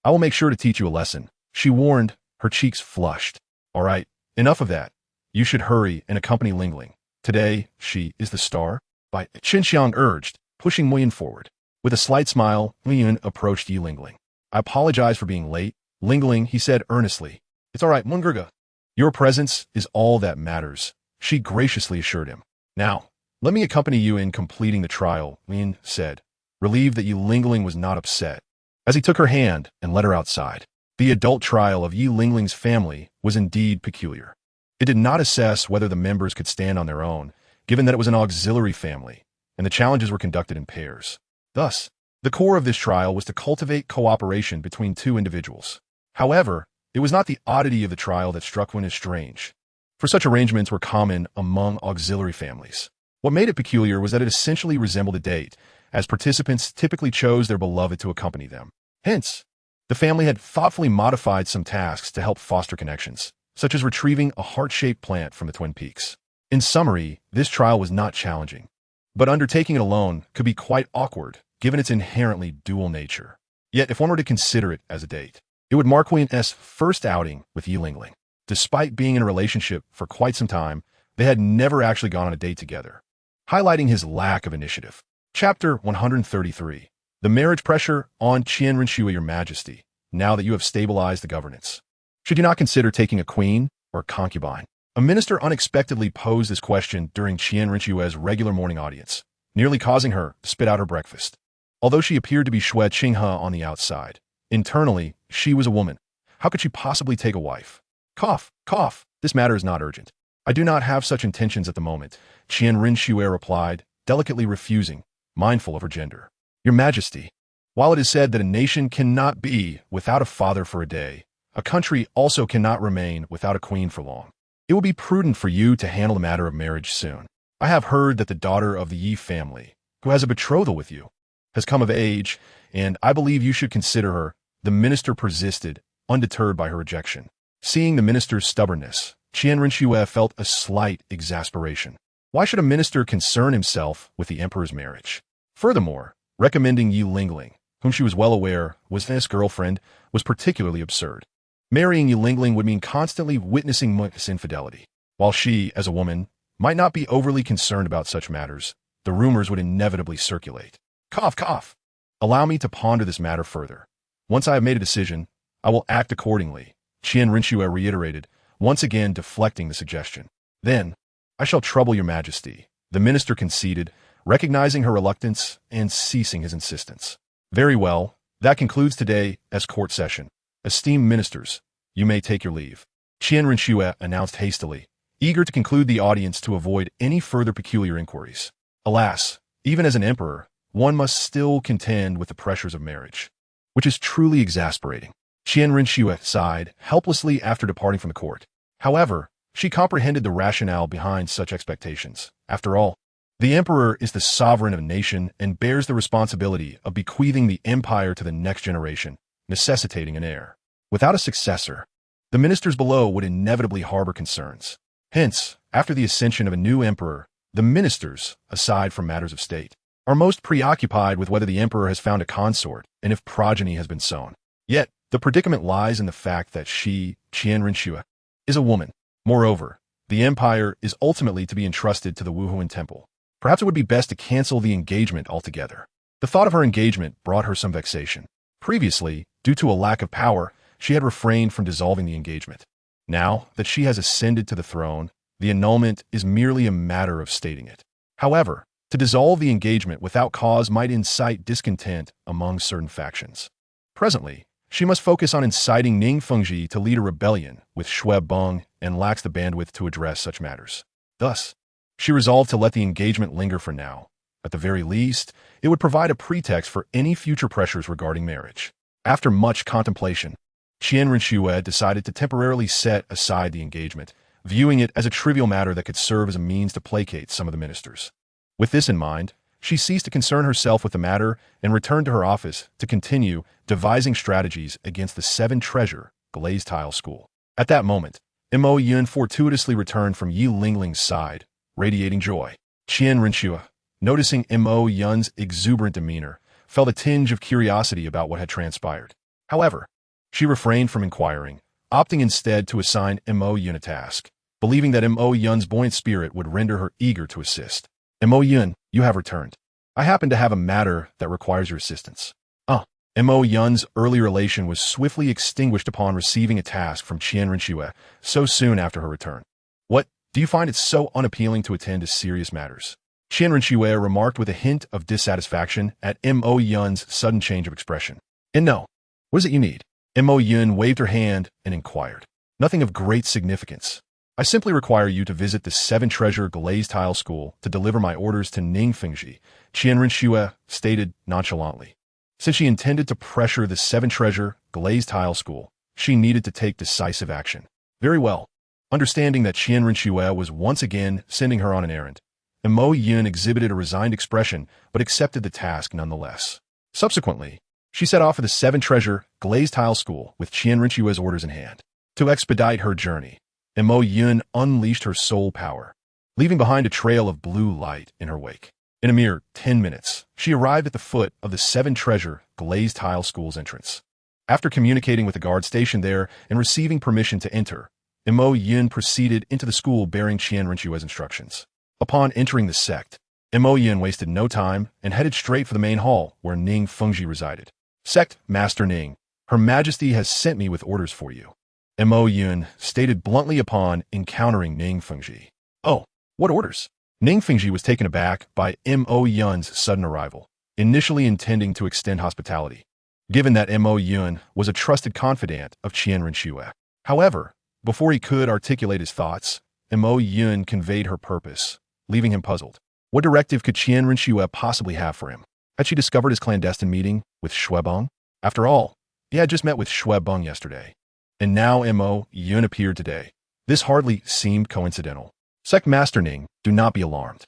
I will make sure to teach you a lesson, she warned, her cheeks flushed. All right, enough of that. You should hurry and accompany Lingling. Today, she is the star, Bai Chenxiang urged, pushing Muyin forward. With a slight smile, Muyin approached Yi Lingling. I apologize for being late, Lingling, he said earnestly. It's all right, Mungurga. Your presence is all that matters, she graciously assured him. Now, let me accompany you in completing the trial, Muyin said, relieved that Yi Lingling was not upset, as he took her hand and led her outside. The adult trial of Yi Lingling's family was indeed peculiar. It did not assess whether the members could stand on their own, given that it was an auxiliary family, and the challenges were conducted in pairs. Thus, the core of this trial was to cultivate cooperation between two individuals. However, it was not the oddity of the trial that struck one as strange, for such arrangements were common among auxiliary families. What made it peculiar was that it essentially resembled a date, as participants typically chose their beloved to accompany them. Hence, the family had thoughtfully modified some tasks to help foster connections, such as retrieving a heart-shaped plant from the Twin Peaks. In summary, this trial was not challenging, but undertaking it alone could be quite awkward, given its inherently dual nature. Yet, if one were to consider it as a date, it would mark Huyen's first outing with Yi Lingling. Despite being in a relationship for quite some time, they had never actually gone on a date together, highlighting his lack of initiative. Chapter 133. The marriage pressure on Qian Rinxue, Your Majesty, now that you have stabilized the governance. Should you not consider taking a queen or a concubine? A minister unexpectedly posed this question during Qian Rinxue's regular morning audience, nearly causing her to spit out her breakfast. Although she appeared to be Xue Qinghe on the outside, internally, she was a woman. How could she possibly take a wife? Cough, cough, this matter is not urgent. I do not have such intentions at the moment, Qian Rinxue replied, delicately refusing, mindful of her gender. Your Majesty, while it is said that a nation cannot be without a father for a day, a country also cannot remain without a queen for long. It will be prudent for you to handle the matter of marriage soon. I have heard that the daughter of the Yi family, who has a betrothal with you, has come of age, and I believe you should consider her. The minister persisted, undeterred by her rejection. Seeing the minister's stubbornness, Qian Rinxue felt a slight exasperation. Why should a minister concern himself with the emperor's marriage? Furthermore, recommending Yi Lingling, whom she was well aware was his girlfriend, was particularly absurd. Marrying Yi Lingling would mean constantly witnessing Mun's infidelity. While she, as a woman, might not be overly concerned about such matters, the rumors would inevitably circulate. Cough, cough. Allow me to ponder this matter further. Once I have made a decision, I will act accordingly, Qian Rinxue reiterated, once again deflecting the suggestion. Then, I shall trouble your majesty, the minister conceded, recognizing her reluctance and ceasing his insistence. Very well, that concludes today's court session. Esteemed ministers, you may take your leave, Qian Rinxue announced hastily, eager to conclude the audience to avoid any further peculiar inquiries. Alas, even as an emperor, one must still contend with the pressures of marriage, which is truly exasperating. Qian Rinxue sighed helplessly after departing from the court. However, she comprehended the rationale behind such expectations. After all, the emperor is the sovereign of a nation and bears the responsibility of bequeathing the empire to the next generation, necessitating an heir. Without a successor, the ministers below would inevitably harbor concerns. Hence, after the ascension of a new emperor, the ministers, aside from matters of state, are most preoccupied with whether the emperor has found a consort and if progeny has been sown. Yet, the predicament lies in the fact that she, Qian Rinxue, is a woman. Moreover, the empire is ultimately to be entrusted to the Wuhuan temple. Perhaps it would be best to cancel the engagement altogether. The thought of her engagement brought her some vexation. Previously, due to a lack of power, she had refrained from dissolving the engagement. Now that she has ascended to the throne, the annulment is merely a matter of stating it. However, to dissolve the engagement without cause might incite discontent among certain factions. Presently, she must focus on inciting Ning Fengji to lead a rebellion with Xue Beng and lacks the bandwidth to address such matters. Thus, she resolved to let the engagement linger for now. At the very least, it would provide a pretext for any future pressures regarding marriage. After much contemplation, Qian Rinxue decided to temporarily set aside the engagement, viewing it as a trivial matter that could serve as a means to placate some of the ministers. With this in mind, she ceased to concern herself with the matter and returned to her office to continue devising strategies against the Seven Treasure Glazed Tile School. At that moment, Mo Yun fortuitously returned from Yi Lingling's side, radiating joy. Qian Rinxue, noticing Mo Yun's exuberant demeanor, felt a tinge of curiosity about what had transpired. However, she refrained from inquiring, opting instead to assign Mo Yun a task, believing that Mo Yun's buoyant spirit would render her eager to assist. Mo Yun, you have returned. I happen to have a matter that requires your assistance. Mo Yun's early relation was swiftly extinguished upon receiving a task from Qian Rinxue so soon after her return. What, do you find it so unappealing to attend to serious matters? Qian Rinxue remarked with a hint of dissatisfaction at Mo Yun's sudden change of expression. And no, what is it you need? Mo Yun waved her hand and inquired. Nothing of great significance. I simply require you to visit the Seven Treasure Glazed Tile School to deliver my orders to Ning Fengji, Qian Rinxue stated nonchalantly. Since she intended to pressure the Seven Treasure Glazed Tile School, she needed to take decisive action. Very well. Understanding that Qian Rinxue was once again sending her on an errand, Mo Yun exhibited a resigned expression but accepted the task nonetheless. Subsequently, she set off for the Seven Treasure Glazed Tile School with Qian Rinxue's orders in hand. To expedite her journey, Mo Yun unleashed her soul power, leaving behind a trail of blue light in her wake. In a mere 10 minutes, she arrived at the foot of the Seven Treasure Glazed Tile School's entrance. After communicating with the guard stationed there and receiving permission to enter, Mo Yun proceeded into the school bearing Qian Rinxue's instructions. Upon entering the sect, Mo Yun wasted no time and headed straight for the main hall where Ning Fengji resided. Sect Master Ning, Her Majesty has sent me with orders for you, Mo Yun stated bluntly upon encountering Ning Fengji. Oh, what orders? Ning Fengji was taken aback by Mo Yun's sudden arrival, initially intending to extend hospitality, given that Mo Yun was a trusted confidant of Qian Rinxue. However, before he could articulate his thoughts, Mo Yun conveyed her purpose, leaving him puzzled. What directive could Qian Rinxue possibly have for him? Had she discovered his clandestine meeting with Shuebeng? After all, he had just met with Shuebeng yesterday, and now Mo Yun appeared today. This hardly seemed coincidental. Sect Master Ning, do not be alarmed.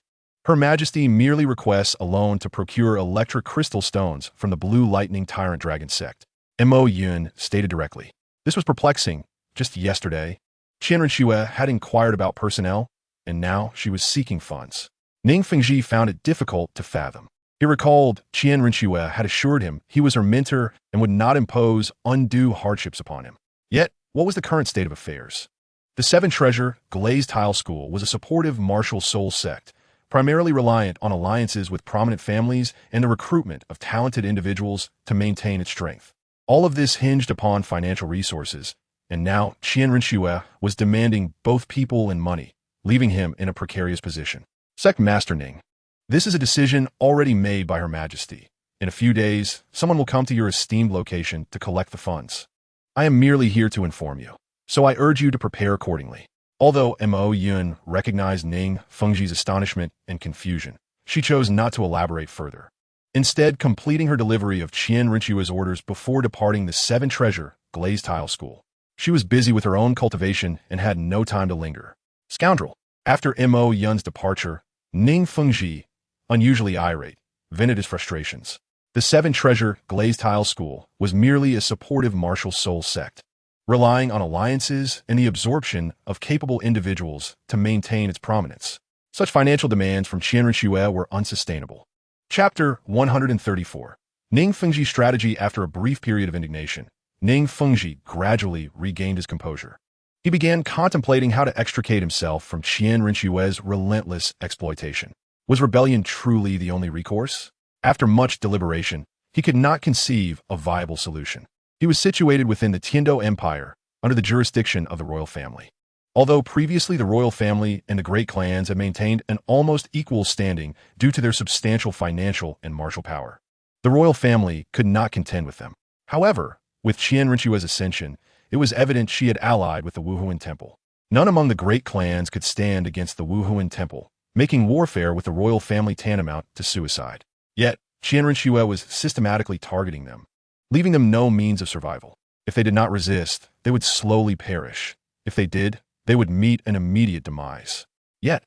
Her Majesty merely requests a loan to procure electric crystal stones from the Blue Lightning Tyrant Dragon sect, Mo Yun stated directly. This was perplexing. Just yesterday, Qian Rinxue had inquired about personnel, and now she was seeking funds. Ning Fengji found it difficult to fathom. He recalled Qian Rinxue had assured him he was her mentor and would not impose undue hardships upon him. Yet, what was the current state of affairs? The Seven Treasure Glazed Tile School was a supportive MartialSoul sect, primarily reliant on alliances with prominent families and the recruitment of talented individuals to maintain its strength. All of this hinged upon financial resources, and now Qian Rinxue was demanding both people and money, leaving him in a precarious position. Sect Master Ning, this is a decision already made by Her Majesty. In a few days, someone will come to your esteemed location to collect the funds. I am merely here to inform you, so I urge you to prepare accordingly. Although Mo Yun recognized Ning Fengji's astonishment and confusion, she chose not to elaborate further, instead completing her delivery of Qian Rinxue's orders before departing the Seven Treasure Glazed Tile School. She was busy with her own cultivation and had no time to linger. Scoundrel! After Mo Yun's departure, Ning Fengji, unusually irate, vented his frustrations. The Seven Treasure Glazed Tile School was merely a supportive MartialSoul sect, relying on alliances and the absorption of capable individuals to maintain its prominence. Such financial demands from Qian Rinxue were unsustainable. Chapter 134. Ning Fengji's strategy. After a brief period of indignation, Ning Fengji gradually regained his composure. He began contemplating how to extricate himself from Qian Rinxue's relentless exploitation. Was rebellion truly the only recourse? After much deliberation, he could not conceive a viable solution. He was situated within the Tiando Empire, under the jurisdiction of the royal family. Although previously the royal family and the great clans had maintained an almost equal standing due to their substantial financial and martial power, the royal family could not contend with them. However, with Qian Rinxue's ascension, it was evident she had allied with the Wuhuan Temple. None among the great clans could stand against the Wuhuan Temple, making warfare with the royal family tantamount to suicide. Yet, Qian Rinxue was systematically targeting them, leaving them no means of survival. If they did not resist, they would slowly perish. If they did, they would meet an immediate demise. Yet,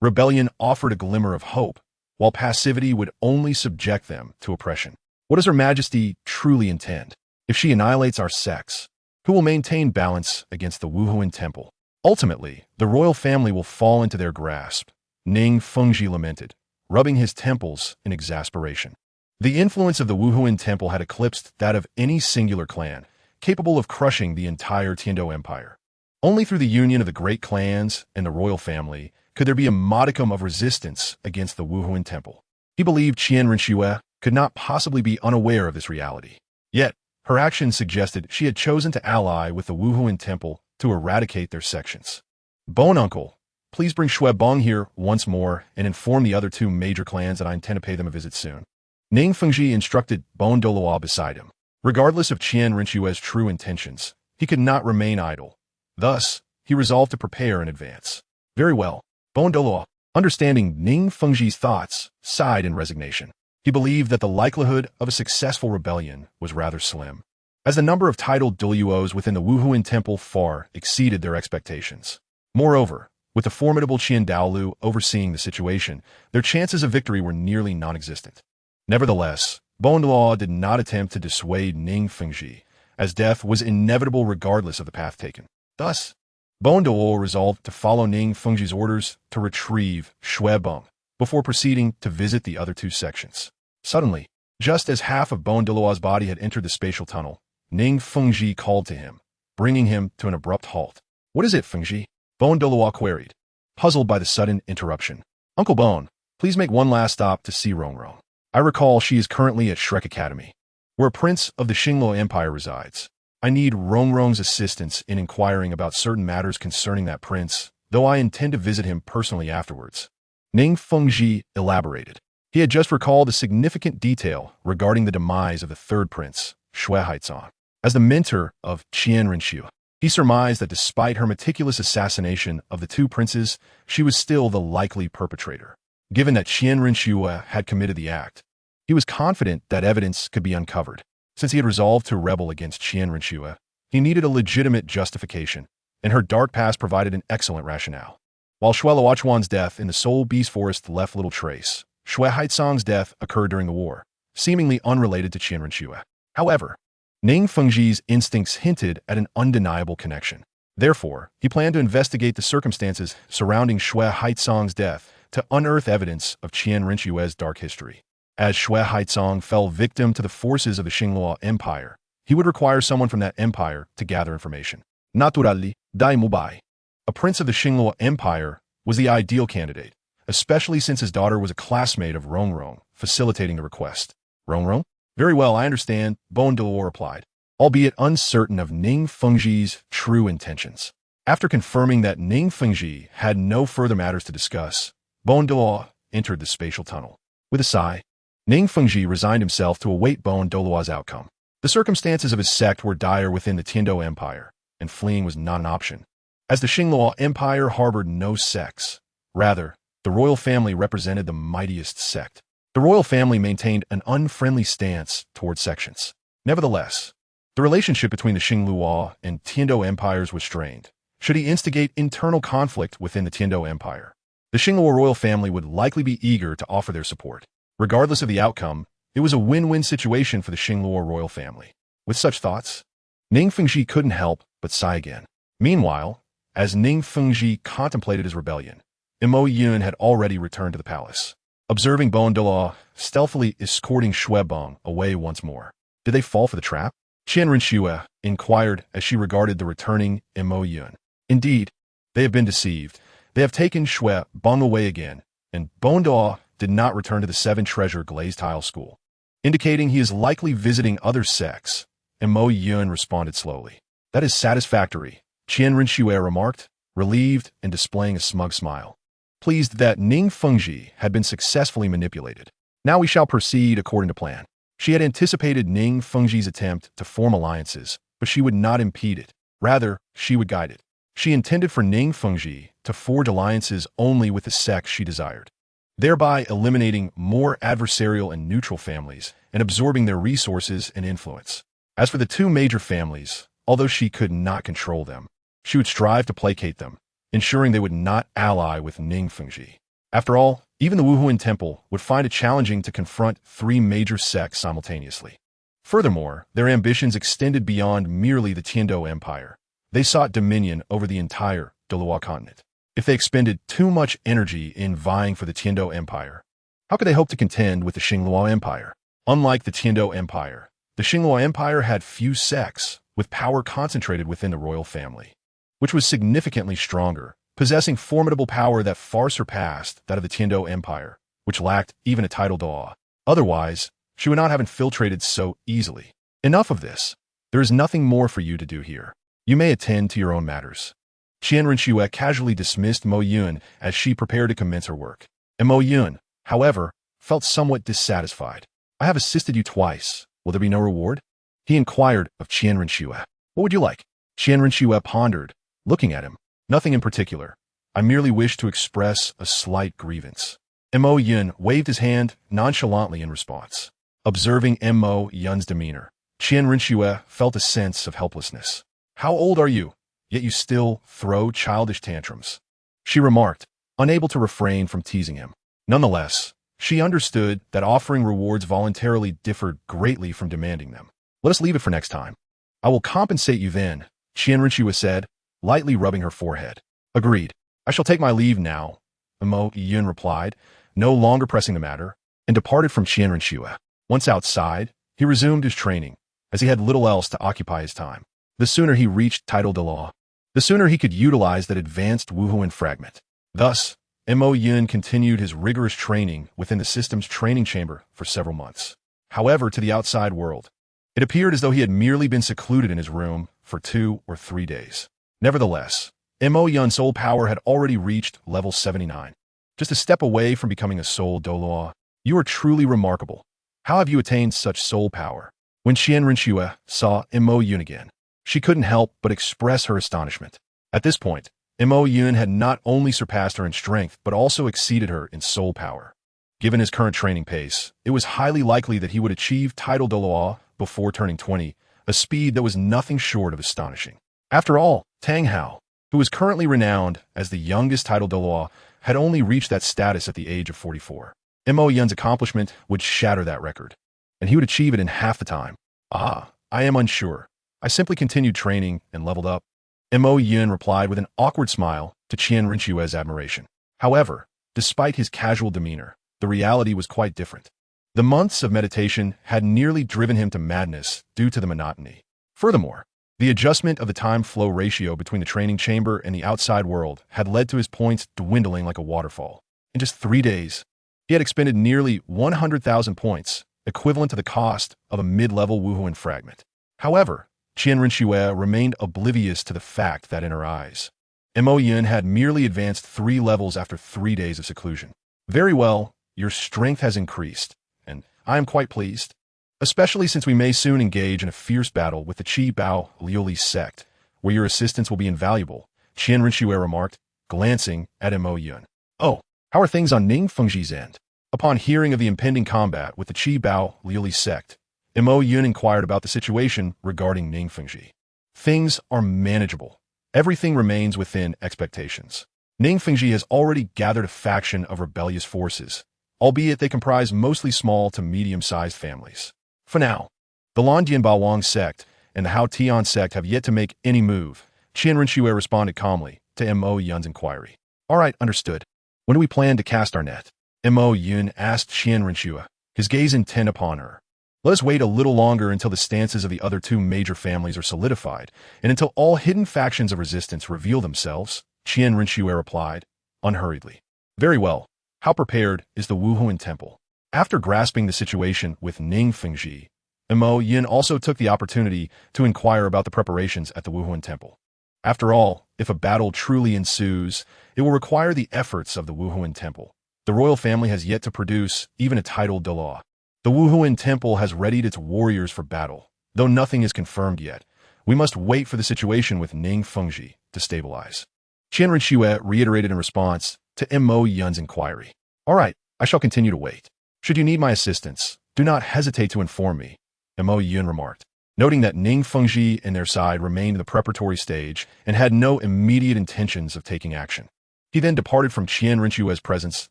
rebellion offered a glimmer of hope, while passivity would only subject them to oppression. What does Her Majesty truly intend? If she annihilates our sects, who will maintain balance against the Wuhuan Temple? Ultimately, the royal family will fall into their grasp, Ning Fengji lamented, rubbing his temples in exasperation. The influence of the Wuhuan Temple had eclipsed that of any singular clan, capable of crushing the entire Tiando Empire. Only through the union of the great clans and the royal family could there be a modicum of resistance against the Wuhuan Temple. He believed Qian Rinxue could not possibly be unaware of this reality. Yet, her actions suggested she had chosen to ally with the Wuhuan Temple to eradicate their sections. Bone Uncle, please bring Xue Bong here once more and inform the other two major clans that I intend to pay them a visit soon. Ning Fengji instructed Bone Douluo beside him. Regardless of Qian Rinxue's true intentions, he could not remain idle. Thus, he resolved to prepare in advance. Very well. Bone Douluo, understanding Ning Fengji's thoughts, sighed in resignation. He believed that the likelihood of a successful rebellion was rather slim, as the number of titled Douluos within the Wuhuan Temple far exceeded their expectations. Moreover, with the formidable Qian Douluo overseeing the situation, their chances of victory were nearly non-existent. Nevertheless, Bone Douluo did not attempt to dissuade Ning Fengji, as death was inevitable regardless of the path taken. Thus, Bone Douluo resolved to follow Ning Fengji's orders to retrieve Xue Bong before proceeding to visit the other two sections. Suddenly, just as half of Bone Douluo's body had entered the spatial tunnel, Ning Fengji called to him, bringing him to an abrupt halt. What is it, Fengji? Bone Douluo queried, puzzled by the sudden interruption. Uncle Bone, please make one last stop to see Rongrong. I recall she is currently at Shrek Academy, where a prince of the Xingluo Empire resides. I need Rongrong's assistance in inquiring about certain matters concerning that prince, though I intend to visit him personally afterwards. Ning Fengji elaborated. He had just recalled a significant detail regarding the demise of the third prince, Xue Haizong. As the mentor of Qian Rinxue, he surmised that despite her meticulous assassination of the two princes, she was still the likely perpetrator. Given that Qian Rinxue had committed the act, he was confident that evidence could be uncovered. Since he had resolved to rebel against Qian Rinxue, he needed a legitimate justification, and her dark past provided an excellent rationale. While Xue Luochuan's death in the Soul Beast Forest left little trace, Xue Haizong's death occurred during the war, seemingly unrelated to Qian Rinxue. However, Ning Fengji's instincts hinted at an undeniable connection. Therefore, he planned to investigate the circumstances surrounding Xue Haizong's death to unearth evidence of Qian Rinxue's dark history. As Xue Haizong fell victim to the forces of the Xingluo Empire, he would require someone from that empire to gather information. Naturally, Dai Mubai, a prince of the Xingluo Empire, was the ideal candidate, especially since his daughter was a classmate of Rongrong, facilitating the request. Rongrong? Very well, I understand, Bone Douluo replied, albeit uncertain of Ning Fengji's true intentions. After confirming that Ning Fengji had no further matters to discuss, Bone Douluo entered the spatial tunnel. With a sigh, Ning Fengji resigned himself to await Bone Douluo's outcome. The circumstances of his sect were dire within the Tiando Empire, and fleeing was not an option, as the Xingluo Empire harbored no sects. Rather, the royal family represented the mightiest sect. The royal family maintained an unfriendly stance toward sections. Nevertheless, the relationship between the Xingluo and Tiando empires was strained. Should he instigate internal conflict within the Tiando Empire, the Xingluo royal family would likely be eager to offer their support. Regardless of the outcome, it was a win-win situation for the Xingluo royal family. With such thoughts, Ning Fengji couldn't help but sigh again. Meanwhile, as Ning Fengji contemplated his rebellion, Mo Yun had already returned to the palace. Observing Bone Douluo stealthily escorting Xue Bong away once more. Did they fall for the trap? Qian Rinxue inquired as she regarded the returning Mo Yun. Indeed, they have been deceived. They have taken Xue Bong away again, and Bone Douluo did not return to the Seven Treasure Glazed Tile School, indicating he is likely visiting other sects. Mo Yun responded slowly. That is satisfactory, Qian Rinxue remarked, relieved and displaying a smug smile, pleased that Ning Fengji had been successfully manipulated. Now we shall proceed according to plan. She had anticipated Ning Fengji's attempt to form alliances, but she would not impede it. Rather, she would guide it. She intended for Ning Fengji to forge alliances only with the sects she desired, thereby eliminating more adversarial and neutral families and absorbing their resources and influence. As for the two major families, although she could not control them, she would strive to placate them, ensuring they would not ally with Ningfengji. After all, even the Wuhuan Temple would find it challenging to confront three major sects simultaneously. Furthermore, their ambitions extended beyond merely the Tiando Empire. They sought dominion over the entire Douluo Continent. If they expended too much energy in vying for the Tiando Empire, how could they hope to contend with the Xingluo Empire? Unlike the Tiando Empire, the Xingluo Empire had few sects, with power concentrated within the royal family, which was significantly stronger, possessing formidable power that far surpassed that of the Tiando Empire, which lacked even a title Doa. Otherwise, she would not have infiltrated so easily. Enough of this. There is nothing more for you to do here. You may attend to your own matters. Qian Rinxue casually dismissed Mo Yun as she prepared to commence her work. And Mo Yun, however, felt somewhat dissatisfied. I have assisted you twice. Will there be no reward? He inquired of Qian Rinxue. What would you like? Qian Rinxue pondered, looking at him. Nothing in particular. I merely wish to express a slight grievance. Mo Yun waved his hand nonchalantly in response. Observing Mo Yun's demeanor, Qian Rinxue felt a sense of helplessness. How old are you? Yet you still throw childish tantrums, she remarked, unable to refrain from teasing him. Nonetheless, she understood that offering rewards voluntarily differed greatly from demanding them. Let us leave it for next time. I will compensate you then, Qian Rinxue said, lightly rubbing her forehead. Agreed. I shall take my leave now, Mo Yun replied, no longer pressing the matter, and departed from Qian Rinxue. Once outside, he resumed his training, as he had little else to occupy his time. The sooner he reached title Douluo, the sooner he could utilize that advanced Wuhuan fragment. Thus, Mo Yun continued his rigorous training within the system's training chamber for several months. However, to the outside world, it appeared as though he had merely been secluded in his room for 2 or 3 days. Nevertheless, Mo Yun's soul power had already reached level 79. Just a step away from becoming a soul Douluo. You are truly remarkable. How have you attained such soul power? When Qian Rinxue saw Mo Yun again, she couldn't help but express her astonishment. At this point, Mo Yun had not only surpassed her in strength, but also exceeded her in soul power. Given his current training pace, it was highly likely that he would achieve title Douluo before turning 20, a speed that was nothing short of astonishing. After all, Tang Hao, who is currently renowned as the youngest title Douluo, had only reached that status at the age of 44. Mo Yun's accomplishment would shatter that record, and he would achieve it in half the time. I am unsure. I simply continued training and leveled up. Mo Yun replied with an awkward smile to Qian Rinxue's admiration. However, despite his casual demeanor, the reality was quite different. The months of meditation had nearly driven him to madness due to the monotony. Furthermore, the adjustment of the time-flow ratio between the training chamber and the outside world had led to his points dwindling like a waterfall. In just 3 days, he had expended nearly 100,000 points, equivalent to the cost of a mid-level Wuhuan fragment. However, Qian Rinxue remained oblivious to the fact that in her eyes, Mo Yun had merely advanced 3 levels after 3 days of seclusion. Very well, your strength has increased, and I am quite pleased, especially since we may soon engage in a fierce battle with the Qi Bao Liuli sect, where your assistance will be invaluable, Qian Rinxue remarked, glancing at Mo Yun. Oh, how are things on Ningfengji's end? Upon hearing of the impending combat with the Qi Bao Liuli sect, Mo Yun inquired about the situation regarding Ningfengji. Things are manageable. Everything remains within expectations. Ningfengji has already gathered a faction of rebellious forces, albeit they comprise mostly small to medium-sized families. For now, the Landian Bawang sect and the Hao Tian sect have yet to make any move, Qian Rinxue responded calmly to Mo Yun's inquiry. All right, understood. When do we plan to cast our net? Mo Yun asked Qian Rinxue, his gaze intent upon her. Let us wait a little longer until the stances of the other 2 major families are solidified, and until all hidden factions of resistance reveal themselves, Qian Rinxue replied, unhurriedly. Very well. How prepared is the Wuhuan Temple? After grasping the situation with Ningfengji, Mo Yun also took the opportunity to inquire about the preparations at the Wuhuan Temple. After all, if a battle truly ensues, it will require the efforts of the Wuhuan Temple. The royal family has yet to produce even a title Douluo. The Wuhuan Temple has readied its warriors for battle. Though nothing is confirmed yet, we must wait for the situation with Ningfengji to stabilize. Qian Rinxue reiterated in response to Mo Yun's inquiry. All right, I shall continue to wait. Should you need my assistance, do not hesitate to inform me, Mo Yun remarked. noting that Ning Fengji and their side remained in the preparatory stage and had no immediate intentions of taking action. He then departed from Qian Rinchu's presence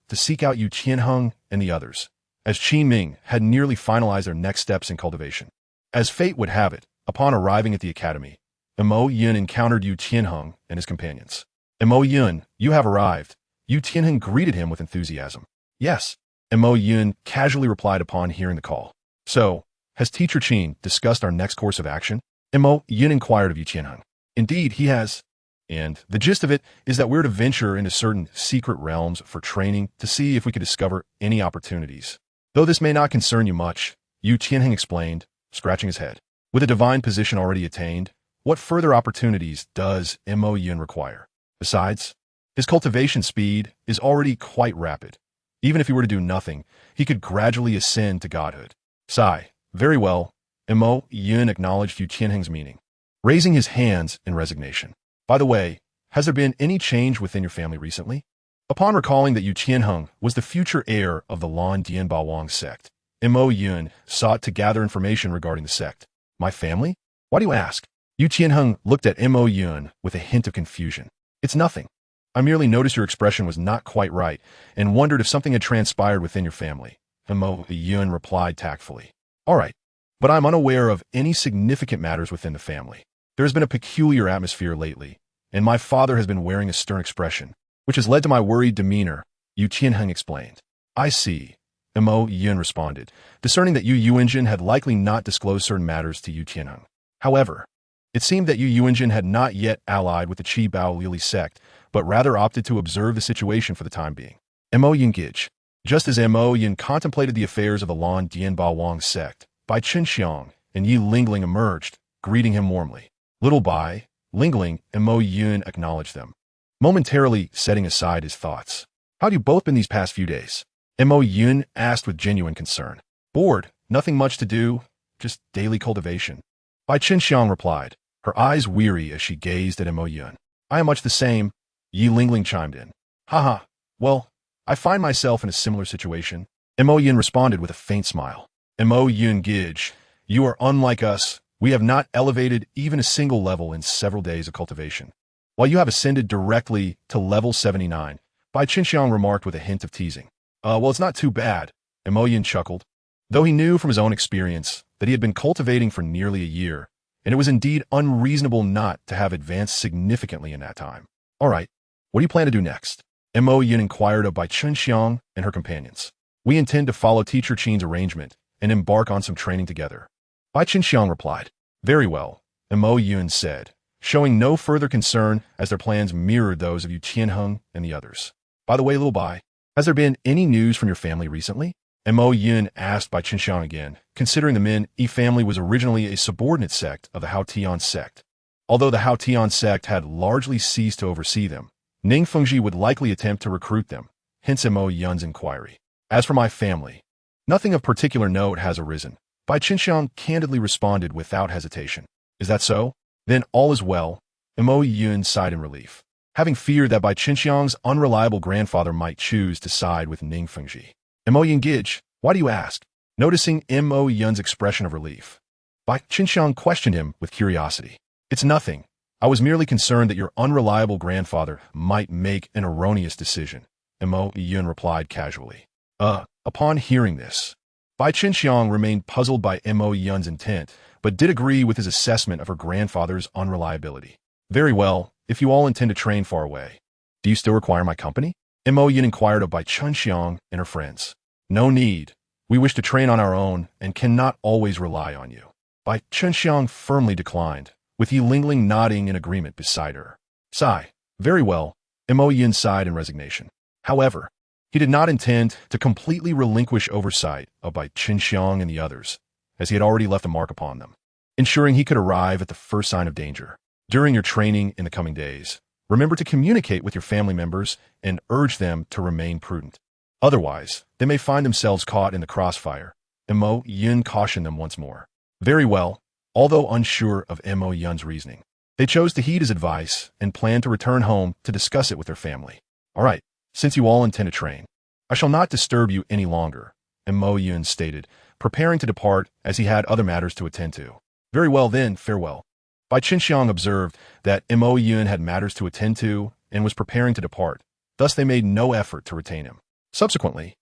to seek out Yu Qianheng and the others, as Qi Ming had nearly finalized their next steps in cultivation. As fate would have it, upon arriving at the academy, Mo Yun encountered Yu Qianheng and his companions. Mo Yun, you have arrived. Yu Qianheng greeted him with enthusiasm. Yes, Mo Yun casually replied upon hearing the call. So, has Teacher Qin discussed our next course of action? Mo Yun inquired of Yu Qianheng. Indeed, he has. And the gist of it is that we're to venture into certain secret realms for training to see if we could discover any opportunities. Though this may not concern you much, Yu Qianheng explained, scratching his head. With a divine position already attained, what further opportunities does Mo Yun require? Besides, his cultivation speed is already quite rapid. Even if he were to do nothing, he could gradually ascend to godhood. Sigh. Very well. Mo Yun acknowledged Yu Qianheng's meaning, raising his hands in resignation. By the way, has there been any change within your family recently? Upon recalling that Yu Qianheng was the future heir of the Lan Dianbao Wang sect, Mo Yun sought to gather information regarding the sect. My family? Why do you ask? Yu Qianheng looked at Mo Yun with a hint of confusion. It's nothing. I merely noticed your expression was not quite right and wondered if something had transpired within your family. Mo Yun replied tactfully. All right, but I'm unaware of any significant matters within the family. There has been a peculiar atmosphere lately, and my father has been wearing a stern expression, which has led to my worried demeanor, Yu Qianheng explained. I see, Mo Yun responded, discerning that Yu Yuanjin had likely not disclosed certain matters to Yu Qianheng. However, it seemed that Yu Yuanjin had not yet allied with the Qi Bao Lili sect, but rather opted to observe the situation for the time being. Mo Yun Gij. Just as Mo Yun contemplated the affairs of the Lan Dianbao Wang sect, Bai Chenxiang and Yi Lingling emerged, greeting him warmly. Little Bai, Lingling, and Mo Yun acknowledged them, momentarily setting aside his thoughts. How have you both been these past few days? Mo Yun asked with genuine concern. Bored, nothing much to do, just daily cultivation. Bai Chenxiang replied, her eyes weary as she gazed at Mo Yun. I am much the same, Yi Lingling chimed in. Haha, well, I find myself in a similar situation. Mo Yun responded with a faint smile. Mo Yun Gij, you are unlike us. We have not elevated even a single level in several days of cultivation, while you have ascended directly to level 79, Bai Chenxiang remarked with a hint of teasing. Well, it's not too bad, Mo Yun chuckled, though he knew from his own experience that he had been cultivating for nearly a year, and it was indeed unreasonable not to have advanced significantly in that time. All right, what do you plan to do next? Mo Yun inquired of Bai Chenxiang and her companions. We intend to follow Teacher Qin's arrangement and embark on some training together. Bai Chenxiang replied. Very well, Mo Yun said, showing no further concern as their plans mirrored those of Yu Qianheng and the others. By the way, little Bai, has there been any news from your family recently? Mo Yun asked Bai Chenxiang again, considering the Min Yi family was originally a subordinate sect of the Hao Tian sect. Although the Hao Tian sect had largely ceased to oversee them, Ning Fengji would likely attempt to recruit them, hence Mo Yun's inquiry. As for my family, nothing of particular note has arisen. Bai Chenxiang candidly responded without hesitation. Is that so? Then all is well. Mo Yun sighed in relief, having feared that Bai Chenxiang's unreliable grandfather might choose to side with Ning Fengji. Mo Yun Gij, why do you ask? Noticing Mo Yun's expression of relief, Bai Chenxiang questioned him with curiosity. It's nothing. I was merely concerned that your unreliable grandfather might make an erroneous decision, Mo Yun replied casually. Upon hearing this, Bai Chenxiang remained puzzled by Mo Yun's intent, but did agree with his assessment of her grandfather's unreliability. Very well, if you all intend to train far away. Do you still require my company? Mo Yun inquired of Bai Chenxiang and her friends. No need. We wish to train on our own and cannot always rely on you. Bai Chenxiang firmly declined, with Yi Lingling nodding in agreement beside her. Sigh. Very well, Mo Yun sighed in resignation. However, he did not intend to completely relinquish oversight of Bai Chenxiang and the others, as he had already left a mark upon them, ensuring he could arrive at the first sign of danger. During your training in the coming days, remember to communicate with your family members and urge them to remain prudent. Otherwise, they may find themselves caught in the crossfire. Mo Yun cautioned them once more. Very well, although unsure of Mo Yun's reasoning, they chose to heed his advice and planned to return home to discuss it with their family. All right, since you all intend to train, I shall not disturb you any longer, Mo Yun stated, preparing to depart as he had other matters to attend to. Very well then, farewell. Bai Qinxiang observed that Mo Yun had matters to attend to and was preparing to depart. Thus they made no effort to retain him. Subsequently,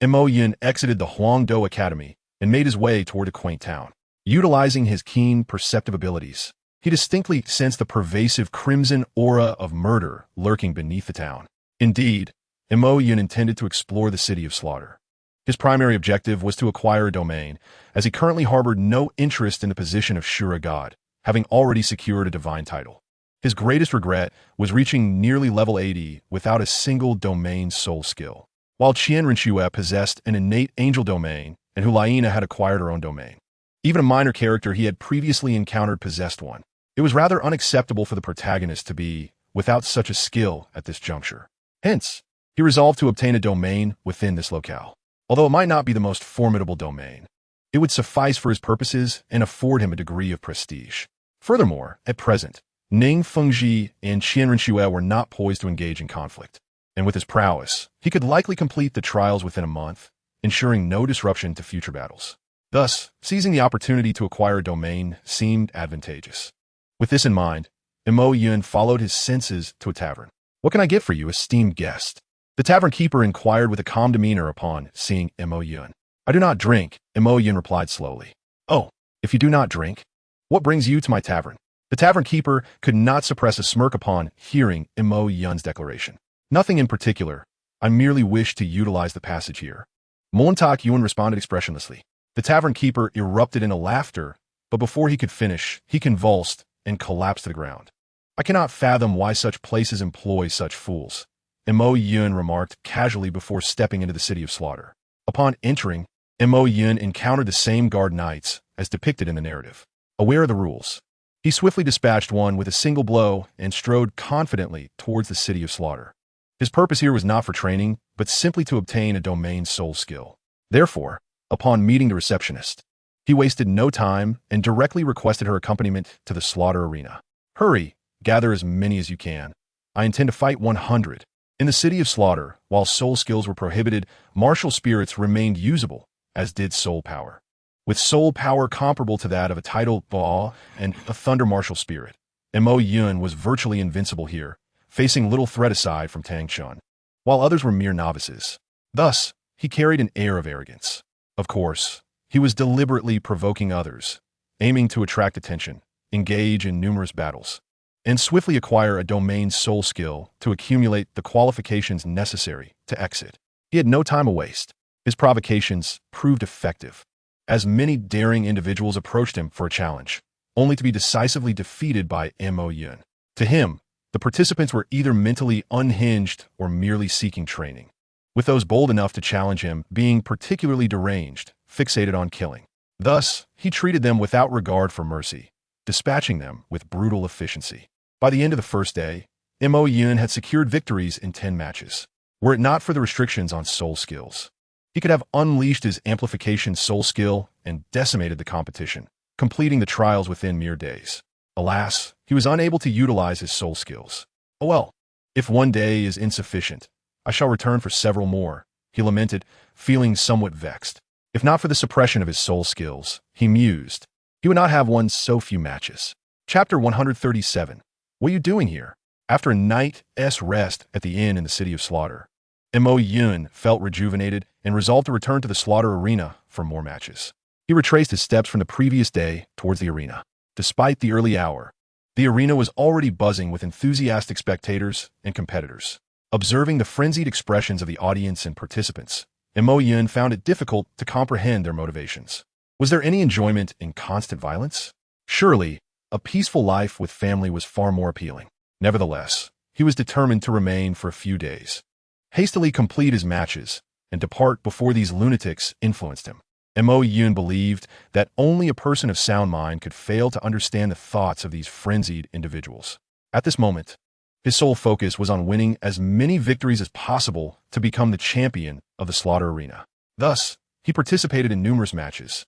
Mo Yun exited the Huangdo Academy and made his way toward a quaint town. Utilizing his keen perceptive abilities, he distinctly sensed the pervasive crimson aura of murder lurking beneath the town. Indeed, Mo Yun intended to explore the city of slaughter. His primary objective was to acquire a domain, as he currently harbored no interest in the position of Shura God, having already secured a divine title. His greatest regret was reaching nearly level 80 without a single domain soul skill. While Qian Renxue possessed an innate angel domain, and Hulaina had acquired her own domain. Even a minor character he had previously encountered possessed one. It was rather unacceptable for the protagonist to be without such a skill at this juncture. Hence, he resolved to obtain a domain within this locale. Although it might not be the most formidable domain, it would suffice for his purposes and afford him a degree of prestige. Furthermore, at present, Ning Fengji and Qian Renxue were not poised to engage in conflict, and with his prowess, he could likely complete the trials within a month, ensuring no disruption to future battles. Thus, seizing the opportunity to acquire a domain seemed advantageous. With this in mind, Mo Yun followed his senses to a tavern. "What can I get for you, esteemed guest?" The tavern keeper inquired with a calm demeanor upon seeing Mo Yun. "I do not drink," Mo Yun replied slowly. "Oh, if you do not drink, what brings you to my tavern?" The tavern keeper could not suppress a smirk upon hearing Mo Yun's declaration. "Nothing in particular. I merely wish to utilize the passage here." Montauk Yun responded expressionlessly. The tavern keeper erupted into laughter, but before he could finish, he convulsed and collapsed to the ground. "I cannot fathom why such places employ such fools," Mo Yun remarked casually before stepping into the city of slaughter. Upon entering, Mo Yun encountered the same guard knights as depicted in the narrative. Aware of the rules, he swiftly dispatched one with a single blow and strode confidently towards the city of slaughter. His purpose here was not for training, but simply to obtain a domain soul skill. Therefore, upon meeting the receptionist, he wasted no time and directly requested her accompaniment to the slaughter arena. "Hurry, gather as many as you can. I intend to fight 100. In the city of slaughter, while soul skills were prohibited, martial spirits remained usable, as did soul power. With soul power comparable to that of a tidal Ba and a thunder martial spirit, Mo Yun was virtually invincible here, facing little threat aside from Tang Chun, while others were mere novices. Thus, he carried an air of arrogance. Of course, he was deliberately provoking others, aiming to attract attention, engage in numerous battles, and swiftly acquire a domain soul skill to accumulate the qualifications necessary to exit. He had no time to waste. His provocations proved effective, as many daring individuals approached him for a challenge, only to be decisively defeated by Mo Yun. To him, the participants were either mentally unhinged or merely seeking training, with those bold enough to challenge him being particularly deranged, fixated on killing. Thus, he treated them without regard for mercy, dispatching them with brutal efficiency. By the end of the first day, Mo Yun had secured victories in 10 matches. Were it not for the restrictions on soul skills, he could have unleashed his amplification soul skill and decimated the competition, completing the trials within mere days. Alas, he was unable to utilize his soul skills. "Oh well, if one day is insufficient, I shall return for several more," he lamented, feeling somewhat vexed. If not for the suppression of his soul skills, he mused, he would not have won so few matches. Chapter 137. What are you doing here? After a night's rest at the inn in the city of slaughter, Mo Yun felt rejuvenated and resolved to return to the slaughter arena for more matches. He retraced his steps from the previous day towards the arena. Despite the early hour, the arena was already buzzing with enthusiastic spectators and competitors. Observing the frenzied expressions of the audience and participants, Mo Yun found it difficult to comprehend their motivations. Was there any enjoyment in constant violence? Surely, a peaceful life with family was far more appealing. Nevertheless, he was determined to remain for a few days, hastily complete his matches, and depart before these lunatics influenced him. Mo Yun believed that only a person of sound mind could fail to understand the thoughts of these frenzied individuals. At this moment, his sole focus was on winning as many victories as possible to become the champion of the slaughter arena. Thus, he participated in numerous matches,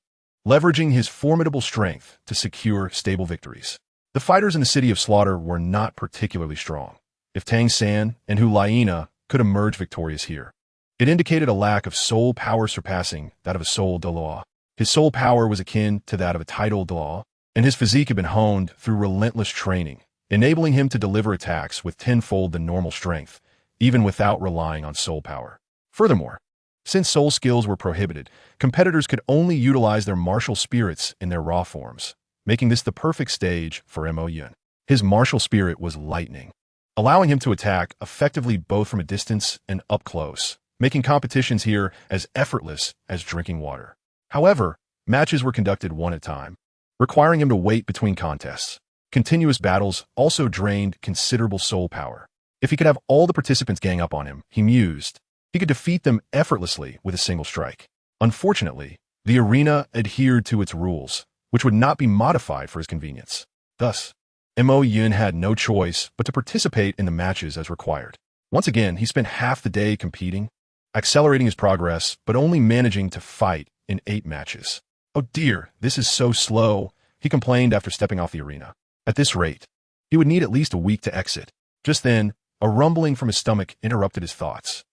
leveraging his formidable strength to secure stable victories. The fighters in the city of slaughter were not particularly strong. If Tang San and Hulaina could emerge victorious here, it indicated a lack of soul power surpassing that of a soul Douluo. His soul power was akin to that of a tidal Douluo, and his physique had been honed through relentless training, enabling him to deliver attacks with tenfold the normal strength, even without relying on soul power. Furthermore, since soul skills were prohibited, competitors could only utilize their martial spirits in their raw forms, making this the perfect stage for Mo Yun. His martial spirit was lightning, allowing him to attack effectively both from a distance and up close, making competitions here as effortless as drinking water. However, matches were conducted one at a time, requiring him to wait between contests. Continuous battles also drained considerable soul power. If he could have all the participants gang up on him, he mused, he could defeat them effortlessly with a single strike. Unfortunately, the arena adhered to its rules, which would not be modified for his convenience. Thus, Mo Yun had no choice but to participate in the matches as required. Once again, he spent half the day competing, accelerating his progress, but only managing to fight in 8 matches. "Oh dear, this is so slow," he complained after stepping off the arena. At this rate, he would need at least a week to exit. Just then, a rumbling from his stomach interrupted his thoughts.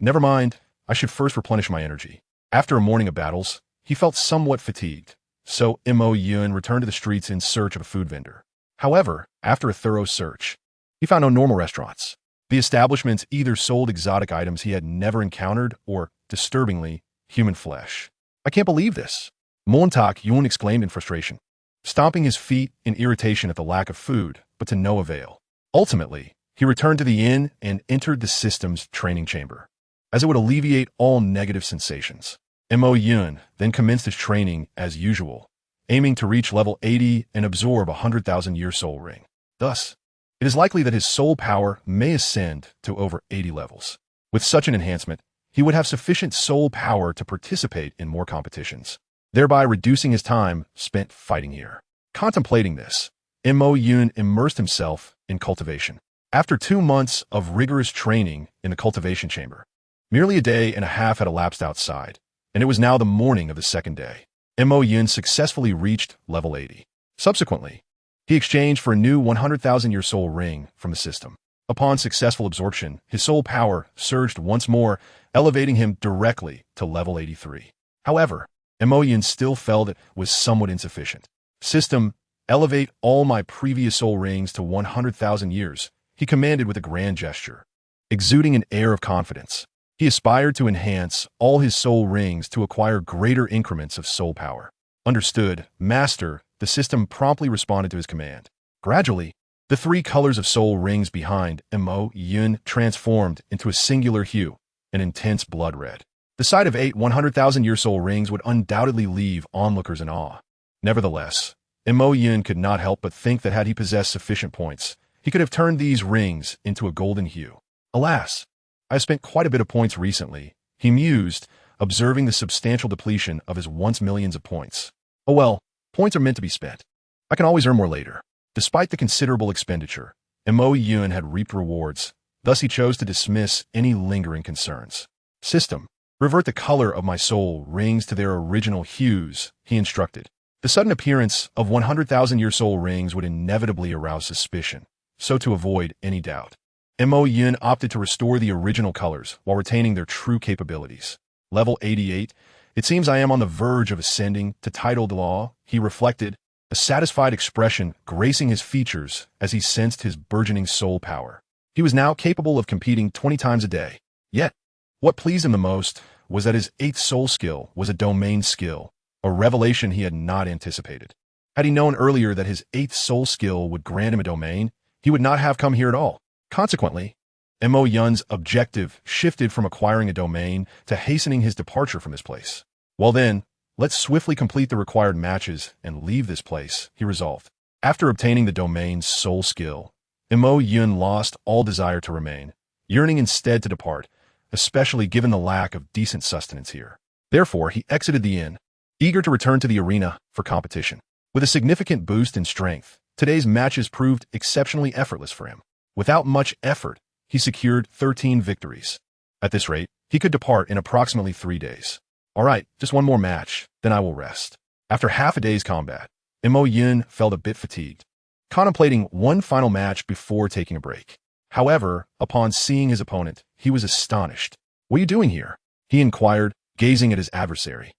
Never mind, I should first replenish my energy. After a morning of battles, he felt somewhat fatigued, so Mo Yun returned to the streets in search of a food vendor. However, after a thorough search, he found no normal restaurants. The establishments either sold exotic items he had never encountered or, disturbingly, human flesh. "I can't believe this," Montak Yun exclaimed in frustration, stomping his feet in irritation at the lack of food, but to no avail. Ultimately, he returned to the inn and entered the system's training chamber, as it would alleviate all negative sensations. Mo Yun then commenced his training as usual, aiming to reach level 80 and absorb a 100,000-year soul ring. Thus, it is likely that his soul power may ascend to over 80 levels. With such an enhancement, he would have sufficient soul power to participate in more competitions, thereby reducing his time spent fighting here. Contemplating this, Mo Yun immersed himself in cultivation. After 2 months of rigorous training in the cultivation chamber, merely a day and a half had elapsed outside, and it was now the morning of the second day. Mo Yun successfully reached level 80. Subsequently, he exchanged for a new 100,000-year soul ring from the system. Upon successful absorption, his soul power surged once more, elevating him directly to level 83. However, Mo Yun still felt it was somewhat insufficient. "System, elevate all my previous soul rings to 100,000 years, he commanded with a grand gesture. Exuding an air of confidence, he aspired to enhance all his soul rings to acquire greater increments of soul power. "Understood, Master," the system promptly responded to his command. Gradually, the 3 colors of soul rings behind Mo Yun transformed into a singular hue, an intense blood red. The sight of 8 100,000-year soul rings would undoubtedly leave onlookers in awe. Nevertheless, Mo Yun could not help but think that had he possessed sufficient points, he could have turned these rings into a golden hue. "Alas, I have spent quite a bit of points recently," he mused, observing the substantial depletion of his once millions of points. "Oh well, points are meant to be spent. I can always earn more later." Despite the considerable expenditure, Mo Yun had reaped rewards, thus he chose to dismiss any lingering concerns. "System, revert the color of my soul rings to their original hues," he instructed. The sudden appearance of 100,000-year soul rings would inevitably arouse suspicion, so to avoid any doubt, Mo Yun opted to restore the original colors while retaining their true capabilities. Level 88, "It seems I am on the verge of ascending to titled law," he reflected, a satisfied expression gracing his features as he sensed his burgeoning soul power. He was now capable of competing 20 times a day. Yet, what pleased him the most was that his 8th soul skill was a domain skill, a revelation he had not anticipated. Had he known earlier that his 8th soul skill would grant him a domain, he would not have come here at all. Consequently, Mo Yun's objective shifted from acquiring a domain to hastening his departure from this place. "Well then, let's swiftly complete the required matches and leave this place," he resolved. After obtaining the domain's soul skill, Mo Yun lost all desire to remain, yearning instead to depart, especially given the lack of decent sustenance here. Therefore, he exited the inn, eager to return to the arena for competition. With a significant boost in strength, today's matches proved exceptionally effortless for him. Without much effort, he secured 13 victories. At this rate, he could depart in approximately 3 days. "All right, just one more match, then I will rest." After half a day's combat, Mo Yun felt a bit fatigued, contemplating one final match before taking a break. However, upon seeing his opponent, he was astonished. "What are you doing here?" he inquired, gazing at his adversary.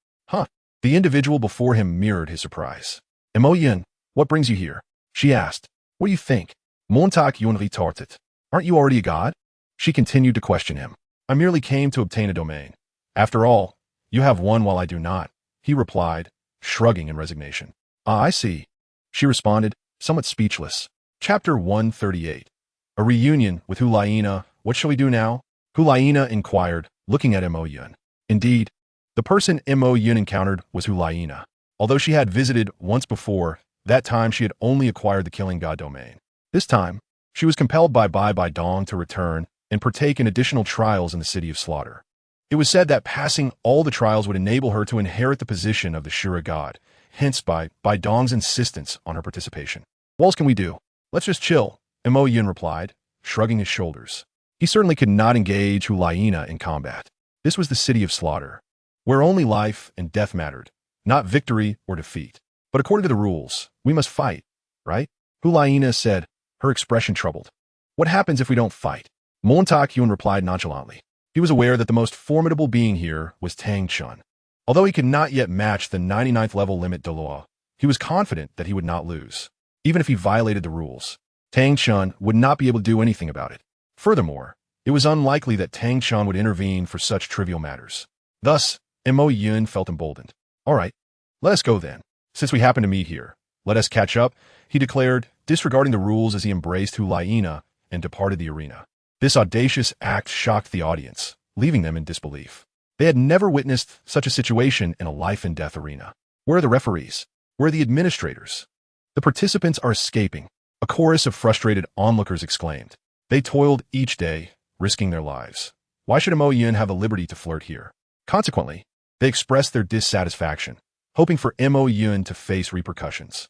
The individual before him mirrored his surprise. Mo Yun, what brings you here? She asked. What do you think? Montauk Yun retorted. Aren't you already a god? She continued to question him. I merely came to obtain a domain. After all, you have one while I do not, he replied, shrugging in resignation. Ah, I see. She responded, somewhat speechless. Chapter 138. A reunion with Hulaina. What shall we do now? Hulaina inquired, looking at Mo Yun. Indeed, the person Mo Yun encountered was Hulaina. Although she had visited once before, that time she had only acquired the killing god domain. This time, she was compelled by Bai Dong to return and partake in additional trials in the city of slaughter. It was said that passing all the trials would enable her to inherit the position of the Shura god, hence by Dong's insistence on her participation. What else can we do? Let's just chill, Mo Yun replied, shrugging his shoulders. He certainly could not engage Hulaina in combat. This was the city of slaughter, where only life and death mattered, not victory or defeat. But according to the rules, we must fight, right? Hulaina said, her expression troubled. What happens if we don't fight? Montauk Yun replied nonchalantly. He was aware that the most formidable being here was Tang Chun. Although he could not yet match the 99th level limit Douluo, he was confident that he would not lose. Even if he violated the rules, Tang Chun would not be able to do anything about it. Furthermore, it was unlikely that Tang Chun would intervene for such trivial matters. Thus, Mo Yun felt emboldened. All right, let us go then. Since we happen to meet here, let us catch up, he declared, disregarding the rules as he embraced Hulaina and departed the arena. This audacious act shocked the audience, leaving them in disbelief. They had never witnessed such a situation in a life-and-death arena. Where are the referees? Where are the administrators? The participants are escaping, a chorus of frustrated onlookers exclaimed. They toiled each day, risking their lives. Why should Mo Yun have the liberty to flirt here? Consequently, they expressed their dissatisfaction, hoping for Mo Yun to face repercussions.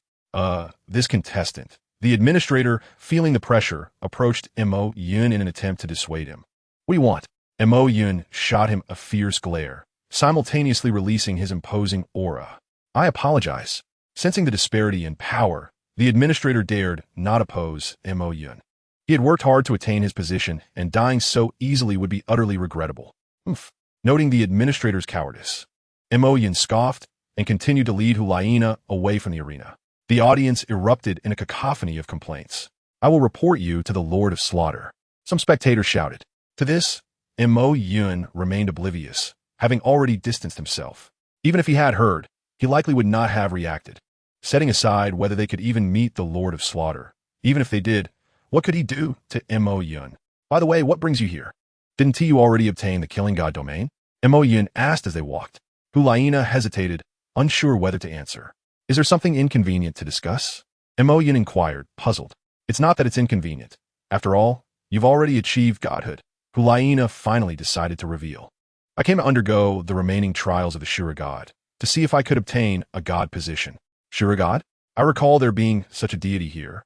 This contestant, the administrator, feeling the pressure, approached Mo Yun in an attempt to dissuade him. What do you want? Mo Yun shot him a fierce glare, simultaneously releasing his imposing aura. I apologize. Sensing the disparity in power, the administrator dared not oppose Mo Yun. He had worked hard to attain his position, and dying so easily would be utterly regrettable. Noting the administrator's cowardice, Mo Yun scoffed and continued to lead Hulaina away from the arena. The audience erupted in a cacophony of complaints. I will report you to the Lord of Slaughter, some spectators shouted. To this, Mo Yun remained oblivious, having already distanced himself. Even if he had heard, he likely would not have reacted. Setting aside whether they could even meet the Lord of Slaughter, even if they did, what could he do to Mo Yun? By the way, what brings you here? Didn't you already obtain the killing god domain? Mo Yun asked as they walked. Hulaina hesitated, unsure whether to answer. Is there something inconvenient to discuss? Mo Yun inquired, puzzled. It's not that it's inconvenient. After all, you've already achieved godhood. Hulaina finally decided to reveal. I came to undergo the remaining trials of the Shura god, to see if I could obtain a god position. Shura god? I recall there being such a deity here.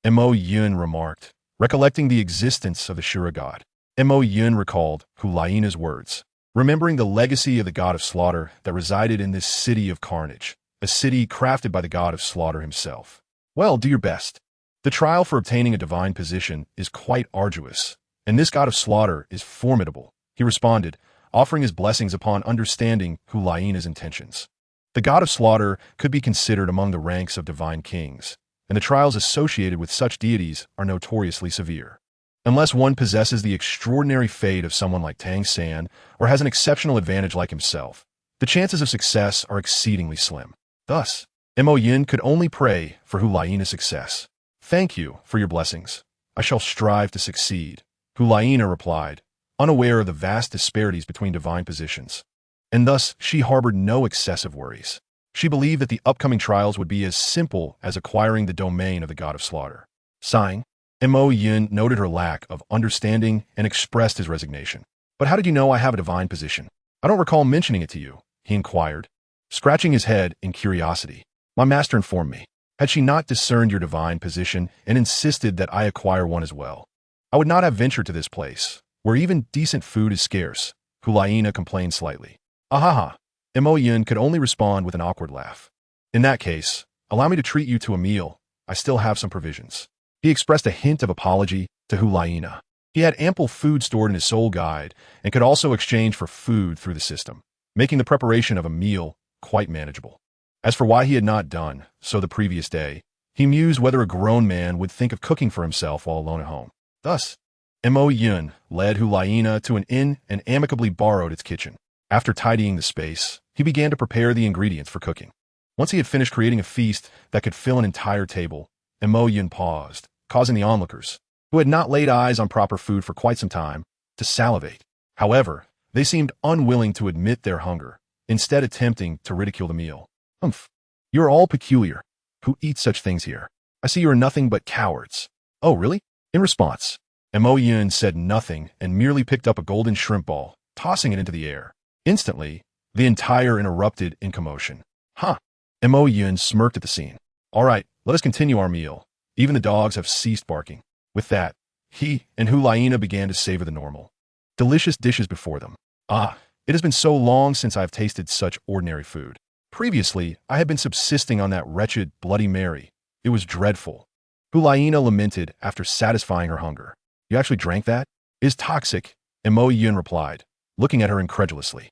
Mo Yun remarked, recollecting the existence of the Shura god. Mo Yun recalled Hulaina's words, remembering the legacy of the god of slaughter that resided in this city of carnage, a city crafted by the god of slaughter himself. Well, do your best. The trial for obtaining a divine position is quite arduous, and this god of slaughter is formidable, he responded, offering his blessings upon understanding Hulaina's intentions. The god of slaughter could be considered among the ranks of divine kings, and the trials associated with such deities are notoriously severe. Unless one possesses the extraordinary fate of someone like Tang San or has an exceptional advantage like himself, the chances of success are exceedingly slim. Thus, Mo Yun could only pray for Hulaina's success. Thank you for your blessings. I shall strive to succeed, Hulaina replied, unaware of the vast disparities between divine positions. And thus, she harbored no excessive worries. She believed that the upcoming trials would be as simple as acquiring the domain of the god of slaughter. Sighing, Mo Yun noted her lack of understanding and expressed his resignation. But how did you know I have a divine position? I don't recall mentioning it to you, he inquired, scratching his head in curiosity. My master informed me. Had she not discerned your divine position and insisted that I acquire one as well, I would not have ventured to this place, where even decent food is scarce, Hulaina complained slightly. Ahaha. Mo Yun could only respond with an awkward laugh. In that case, allow me to treat you to a meal. I still have some provisions. He expressed a hint of apology to Hulaina. He had ample food stored in his soul guide and could also exchange for food through the system, making the preparation of a meal quite manageable. As for why he had not done so the previous day, he mused whether a grown man would think of cooking for himself while alone at home. Thus, Mo Yun led Hulaina to an inn and amicably borrowed its kitchen. After tidying the space, he began to prepare the ingredients for cooking. Once he had finished creating a feast that could fill an entire table, Mo Yun paused, causing the onlookers, who had not laid eyes on proper food for quite some time, to salivate. However, they seemed unwilling to admit their hunger, instead attempting to ridicule the meal. "Humph, you are all peculiar. Who eats such things here? I see you are nothing but cowards." "Oh, really?" In response, Mo Yun said nothing and merely picked up a golden shrimp ball, tossing it into the air. Instantly, the entire erupted in commotion. "Huh." Mo Yun smirked at the scene. "All right, let us continue our meal. Even the dogs have ceased barking." With that, he and Hulaina began to savor the normal, delicious dishes before them. "Ah, it has been so long since I have tasted such ordinary food. Previously, I had been subsisting on that wretched Bloody Mary. It was dreadful." Hulaina lamented after satisfying her hunger. "You actually drank that? It is toxic," Mo Yun replied, looking at her incredulously.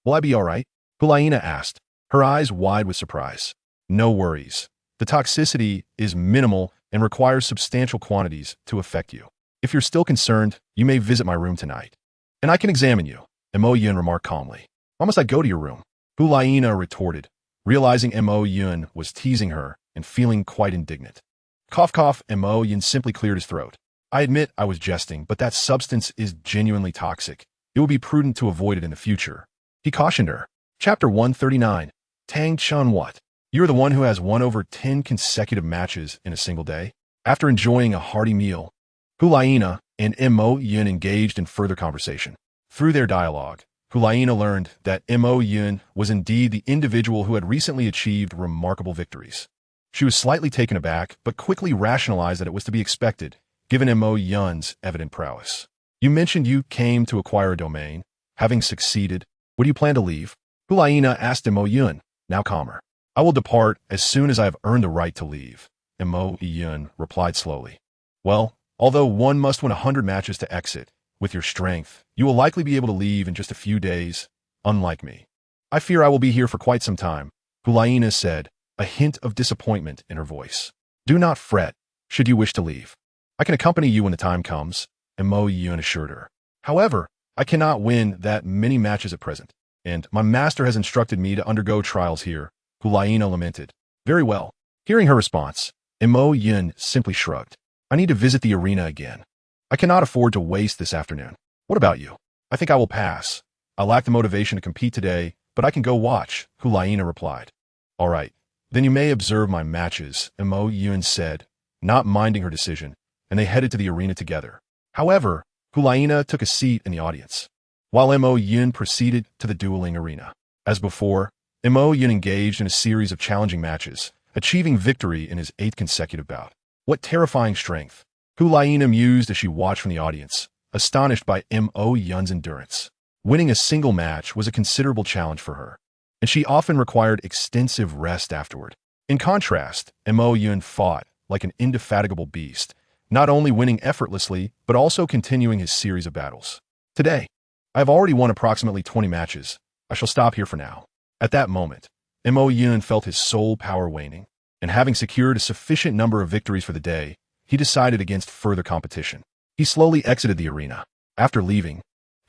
Will I be all right?" Hulaina asked, her eyes wide with surprise. "No worries. The toxicity is minimal and requires substantial quantities to affect you. If you're still concerned, you may visit my room tonight, and I can examine you," Mo Yun remarked calmly. "Why must I go to your room?" Hulaina retorted, realizing Mo Yun was teasing her and feeling quite indignant. Cough cough, Mo Yun simply cleared his throat. "I admit I was jesting, but that substance is genuinely toxic. It would be prudent to avoid it in the future," he cautioned her. Chapter 139. Tang Chun What? You're the one who has won over 10 consecutive matches in a single day? After enjoying a hearty meal, Hulaina and Mo Yun engaged in further conversation. Through their dialogue, Hulaina learned that Mo Yun was indeed the individual who had recently achieved remarkable victories. She was slightly taken aback, but quickly rationalized that it was to be expected, given Mo Yun's evident prowess. "You mentioned you came to acquire a domain. Having succeeded, what do you plan to leave?" Hulaina asked Mo Yun, now calmer. "I will depart as soon as I have earned the right to leave," Mo Yun replied slowly. "Well, although one must win 100 matches to exit, with your strength, you will likely be able to leave in just a few days, unlike me." "I fear I will be here for quite some time," Hulaina said, a hint of disappointment in her voice. "Do not fret, should you wish to leave. I can accompany you when the time comes," Mo Yun assured her. "However, I cannot win that many matches at present, and my master has instructed me to undergo trials here," Hulaina lamented. "Very well." Hearing her response, Mo Yun simply shrugged. "I need to visit the arena again. I cannot afford to waste this afternoon. What about you?" "I think I will pass. I lack the motivation to compete today, but I can go watch," Hulaina replied. "All right, then you may observe my matches," Mo Yun said, not minding her decision, and they headed to the arena together. However, Hulaina took a seat in the audience, while Mo Yun proceeded to the dueling arena. As before, Mo Yun engaged in a series of challenging matches, achieving victory in his 8th consecutive bout. What terrifying strength! Hulaina mused as she watched from the audience, astonished by Mo Yun's endurance. Winning a single match was a considerable challenge for her, and she often required extensive rest afterward. In contrast, Mo Yun fought like an indefatigable beast, not only winning effortlessly, but also continuing his series of battles. "Today, I have already won approximately 20 matches. I shall stop here for now." At that moment, Mo Yun felt his soul power waning, and having secured a sufficient number of victories for the day, he decided against further competition. He slowly exited the arena. After leaving,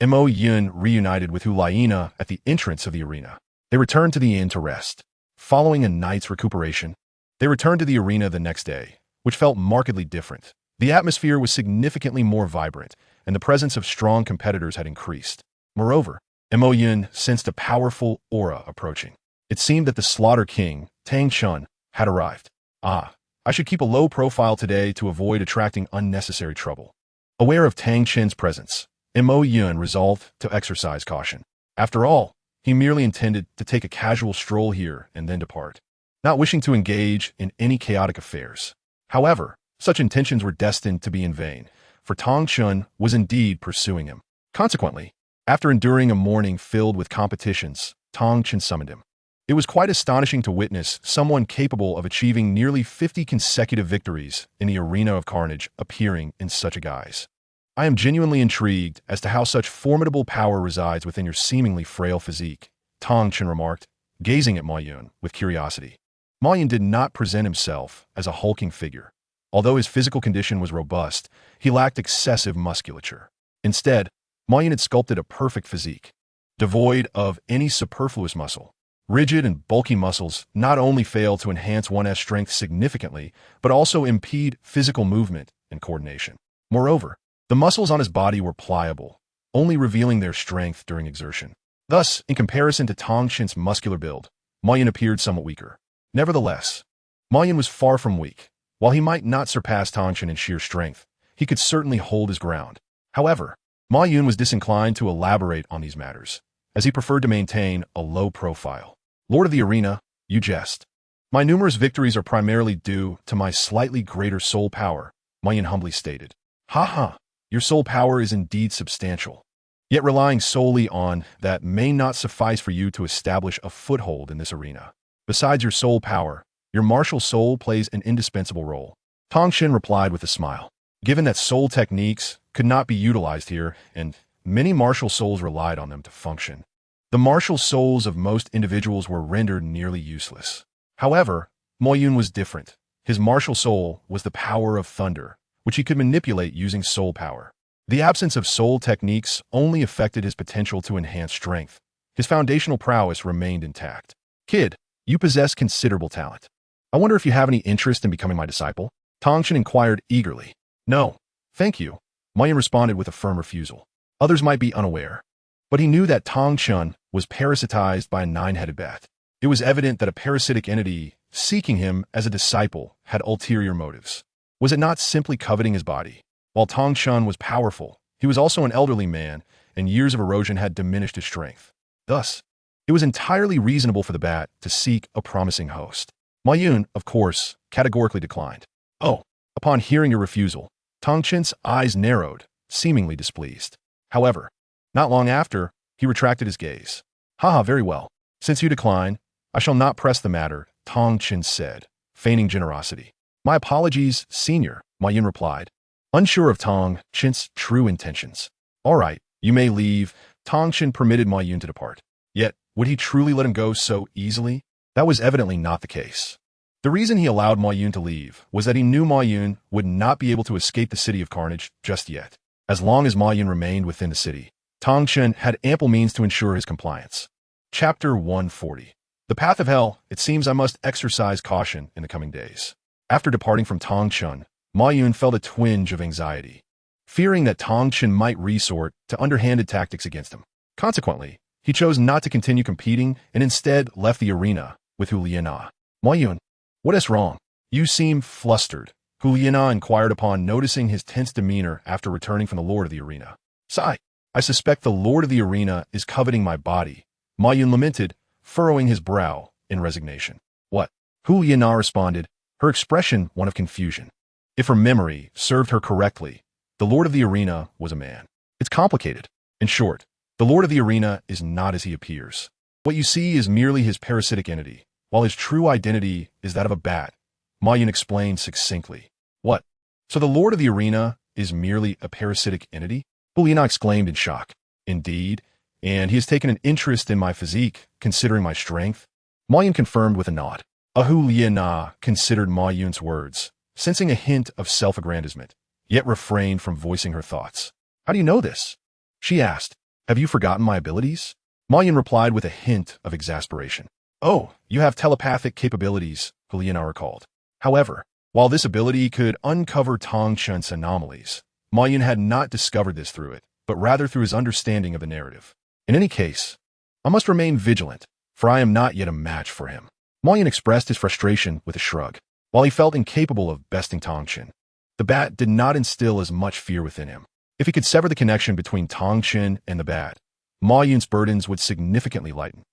Mo Yun reunited with Hulaina at the entrance of the arena. They returned to the inn to rest. Following a night's recuperation, they returned to the arena the next day, which felt markedly different. The atmosphere was significantly more vibrant, and the presence of strong competitors had increased. Moreover, Mo Yun sensed a powerful aura approaching. It seemed that the Slaughter King, Tang Chun, had arrived. I should keep a low profile today to avoid attracting unnecessary trouble. Aware of Tang Chen's presence, Mo Yun resolved to exercise caution. After all, he merely intended to take a casual stroll here and then depart, not wishing to engage in any chaotic affairs. However, such intentions were destined to be in vain, for Tang Chun was indeed pursuing him. Consequently, after enduring a morning filled with competitions, Tang Chun summoned him. It was quite astonishing to witness someone capable of achieving nearly 50 consecutive victories in the arena of carnage appearing in such a guise. "I am genuinely intrigued as to how such formidable power resides within your seemingly frail physique," Tang Chun remarked, gazing at Ma Yun with curiosity. Ma Yun did not present himself as a hulking figure. Although his physical condition was robust, he lacked excessive musculature. Instead, Ma Yun had sculpted a perfect physique, devoid of any superfluous muscle. Rigid and bulky muscles not only fail to enhance one's strength significantly, but also impede physical movement and coordination. Moreover, the muscles on his body were pliable, only revealing their strength during exertion. Thus, in comparison to Tong Chen's muscular build, Ma Yun appeared somewhat weaker. Nevertheless, Ma Yun was far from weak. While he might not surpass Tong Chen in sheer strength, he could certainly hold his ground. However, Ma Yun was disinclined to elaborate on these matters, as he preferred to maintain a low profile. Lord of the Arena, you jest. My numerous victories are primarily due to my slightly greater soul power, Ma Yun humbly stated. Ha, your soul power is indeed substantial. Yet relying solely on that may not suffice for you to establish a foothold in this arena. Besides your soul power, your martial soul plays an indispensable role. Tong Chen replied with a smile. Given that soul techniques could not be utilized here, and many martial souls relied on them to function, the martial souls of most individuals were rendered nearly useless. However, Ma Yun was different. His martial soul was the power of thunder, which he could manipulate using soul power. The absence of soul techniques only affected his potential to enhance strength. His foundational prowess remained intact. Kid, you possess considerable talent. I wonder if you have any interest in becoming my disciple? Tong Chen inquired eagerly. No, thank you. Ma Yun responded with a firm refusal. Others might be unaware, but he knew that Tong Chen was parasitized by a nine-headed bat. It was evident that a parasitic entity seeking him as a disciple had ulterior motives. Was it not simply coveting his body? While Tong Chen was powerful, he was also an elderly man, and years of erosion had diminished his strength. Thus, it was entirely reasonable for the bat to seek a promising host. Ma Yun, of course, categorically declined. Oh, upon hearing your refusal, Tong Chen's eyes narrowed, seemingly displeased. However, not long after, he retracted his gaze. Haha, very well. Since you decline, I shall not press the matter, Tong Chen said, feigning generosity. My apologies, senior, Ma Yun replied, unsure of Tong Chen's true intentions. All right, you may leave. Tong Chen permitted Ma Yun to depart. Yet, would he truly let him go so easily? That was evidently not the case. The reason he allowed Ma Yun to leave was that he knew Ma Yun would not be able to escape the City of Carnage just yet. As long as Ma Yun remained within the city, Tong Chen had ample means to ensure his compliance. Chapter 140. The Path of Hell. It seems I must exercise caution in the coming days. After departing from Tong Chen, Ma Yun felt a twinge of anxiety, fearing that Tong Chen might resort to underhanded tactics against him. Consequently, he chose not to continue competing and instead left the arena with Hu Liana. Ma Yun, what is wrong? You seem flustered, Hu Liana inquired upon noticing his tense demeanor after returning from the Lord of the Arena. Sigh, I suspect the Lord of the Arena is coveting my body, Ma Yun lamented, furrowing his brow in resignation. What? Hu Liana responded, her expression one of confusion. If her memory served her correctly, the Lord of the Arena was a man. It's complicated. In short, the Lord of the Arena is not as he appears. What you see is merely his parasitic entity, while his true identity is that of a bat, Ma Yun explained succinctly. What? So the Lord of the Arena is merely a parasitic entity? Hu Liana exclaimed in shock. Indeed, and he has taken an interest in my physique, considering my strength? Ma Yun confirmed with a nod. Hu Liana considered Ma Yun's words, sensing a hint of self-aggrandizement, yet refrained from voicing her thoughts. How do you know this? She asked. Have you forgotten my abilities? Ma Yun replied with a hint of exasperation. Oh, you have telepathic capabilities, Hu Liana recalled. However, while this ability could uncover Tong Chen's anomalies, Ma Yun had not discovered this through it, but rather through his understanding of the narrative. In any case, I must remain vigilant, for I am not yet a match for him. Ma Yun expressed his frustration with a shrug. While he felt incapable of besting Tong Chen, the bat did not instill as much fear within him. If he could sever the connection between Tong Chen and the bat, Ma Yun's burdens would significantly lighten.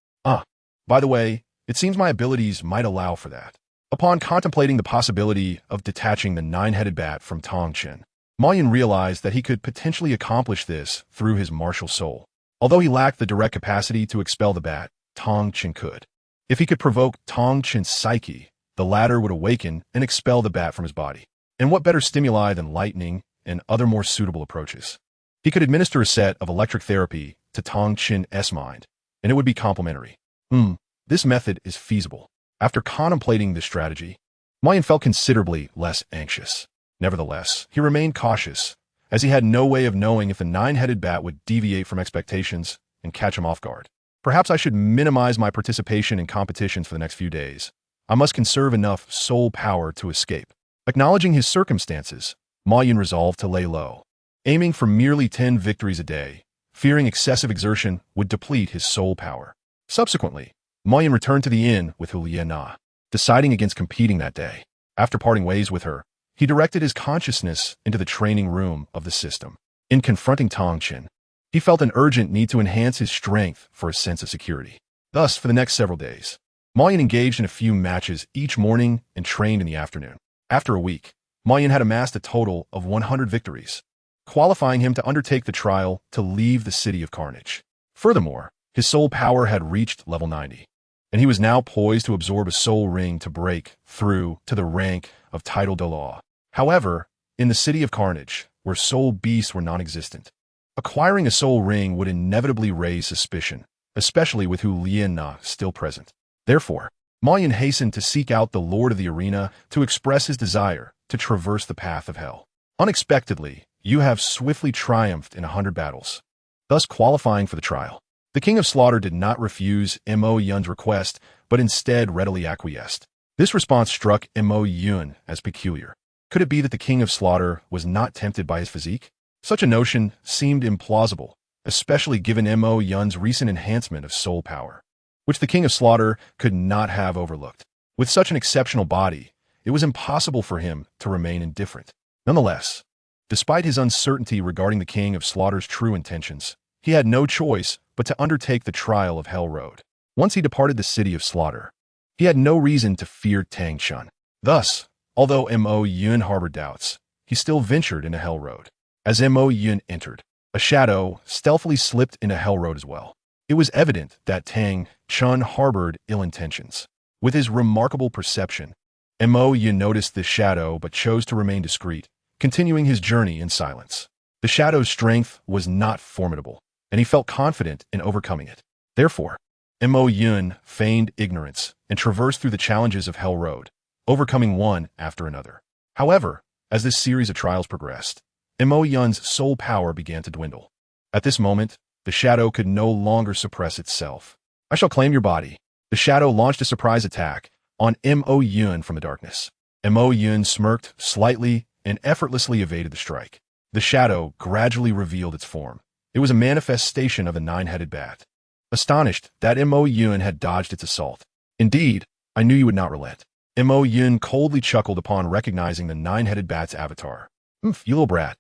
By the way, it seems my abilities might allow for that. Upon contemplating the possibility of detaching the nine-headed bat from Tong Chen, Ma Yun realized that he could potentially accomplish this through his martial soul. Although he lacked the direct capacity to expel the bat, Tong Chen could. If he could provoke Tong Chen's psyche, the latter would awaken and expel the bat from his body. And what better stimuli than lightning and other more suitable approaches? He could administer a set of electric therapy to Tong Chen's mind, and it would be complementary. This method is feasible. After contemplating this strategy, Ma felt considerably less anxious. Nevertheless, he remained cautious, as he had no way of knowing if the nine-headed bat would deviate from expectations and catch him off guard. Perhaps I should minimize my participation in competitions for the next few days. I must conserve enough soul power to escape. Acknowledging his circumstances, Ma Yun resolved to lay low. Aiming for merely 10 victories a day, fearing excessive exertion would deplete his soul power. Subsequently, Ma Yun returned to the inn with Hu Liana, deciding against competing that day. After parting ways with her, he directed his consciousness into the training room of the system. In confronting Tong Qin, he felt an urgent need to enhance his strength for a sense of security. Thus, for the next several days, Ma Yun engaged in a few matches each morning and trained in the afternoon. After a week, Ma Yun had amassed a total of 100 victories, qualifying him to undertake the trial to leave the City of Carnage. Furthermore, his soul power had reached level 90, and he was now poised to absorb a soul ring to break through to the rank of title Douluo. However, in the City of Carnage, where soul beasts were non-existent, acquiring a soul ring would inevitably raise suspicion, especially with Hu Liana still present. Therefore, Ma Yun hastened to seek out the Lord of the Arena to express his desire to traverse the path of hell. Unexpectedly, you have swiftly triumphed in 100 battles, thus qualifying for the trial. The King of Slaughter did not refuse Mo Yun's request, but instead readily acquiesced. This response struck Mo Yun as peculiar. Could it be that the King of Slaughter was not tempted by his physique? Such a notion seemed implausible, especially given Mo Yun's recent enhancement of soul power, which the King of Slaughter could not have overlooked. With such an exceptional body, it was impossible for him to remain indifferent. Nonetheless, despite his uncertainty regarding the King of Slaughter's true intentions, he had no choice but to undertake the trial of Hell Road. Once he departed the City of Slaughter, he had no reason to fear Tang Chun. Thus, although Mo Yun harbored doubts, he still ventured into Hell Road. As Mo Yun entered, a shadow stealthily slipped into Hell Road as well. It was evident that Tang Chun harbored ill intentions. With his remarkable perception, Mo Yun noticed this shadow but chose to remain discreet, continuing his journey in silence. The shadow's strength was not formidable, and he felt confident in overcoming it. Therefore, Mo Yun feigned ignorance and traversed through the challenges of Hell Road, overcoming one after another. However, as this series of trials progressed, Mo Yun's soul power began to dwindle. At this moment, the shadow could no longer suppress itself. I shall claim your body. The shadow launched a surprise attack on Mo Yun from the darkness. Mo Yun smirked slightly and effortlessly evaded the strike. The shadow gradually revealed its form. It was a manifestation of a nine-headed bat. Astonished that Mo Yun had dodged its assault. Indeed, I knew you would not relent. Mo Yun coldly chuckled upon recognizing the nine-headed bat's avatar. You little brat.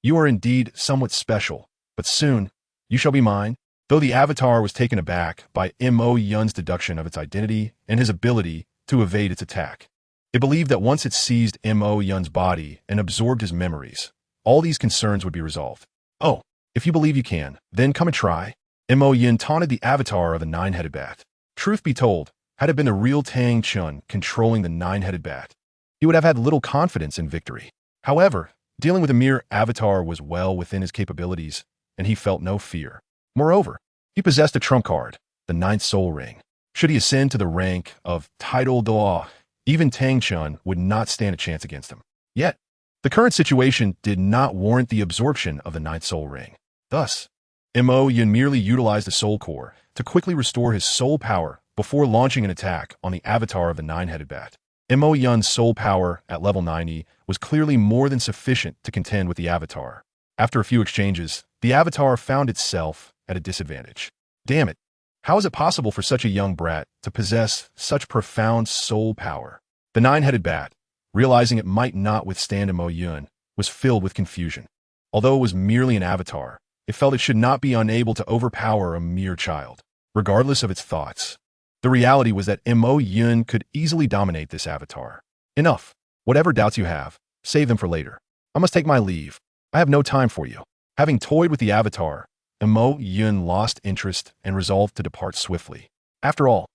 You are indeed somewhat special, but soon, you shall be mine. Though the avatar was taken aback by Mo Yun's deduction of its identity and his ability to evade its attack, it believed that once it seized Mo Yun's body and absorbed his memories, all these concerns would be resolved. Oh, if you believe you can, then come and try. Mo Yun taunted the avatar of the nine-headed bat. Truth be told, had it been the real Tang Chun controlling the nine-headed bat, he would have had little confidence in victory. However, dealing with a mere avatar was well within his capabilities, and he felt no fear. Moreover, he possessed a trump card, the ninth soul ring. Should he ascend to the rank of title Douluo, even Tang Chun would not stand a chance against him. Yet, the current situation did not warrant the absorption of the ninth soul ring. Thus, Mo Yun merely utilized the soul core to quickly restore his soul power before launching an attack on the avatar of the nine-headed bat. Mo Yun's soul power at level 90 was clearly more than sufficient to contend with the avatar. After a few exchanges, the avatar found itself at a disadvantage. Damn it! How is it possible for such a young brat to possess such profound soul power? The nine-headed bat, realizing it might not withstand Mo Yun, was filled with confusion. Although it was merely an avatar, it felt it should not be unable to overpower a mere child, regardless of its thoughts. The reality was that Mo Yun could easily dominate this avatar. Enough. Whatever doubts you have, save them for later. I must take my leave. I have no time for you. Having toyed with the avatar, Mo Yun lost interest and resolved to depart swiftly. After all,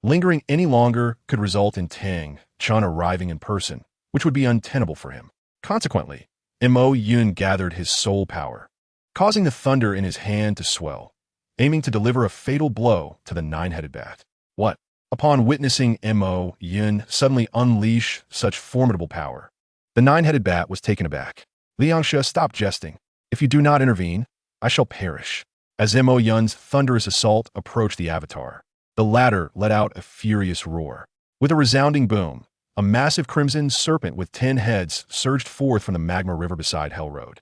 lingering any longer could result in Tang Chun arriving in person, which would be untenable for him. Consequently, Mo Yun gathered his soul power, causing the thunder in his hand to swell, aiming to deliver a fatal blow to the nine-headed bat. What? Upon witnessing Mo Yun suddenly unleash such formidable power, the nine-headed bat was taken aback. Liangsha, stop jesting. If you do not intervene, I shall perish. As Mo Yun's thunderous assault approached the avatar, the latter let out a furious roar. With a resounding boom, a massive crimson serpent with 10 heads surged forth from the magma river beside Hell Road,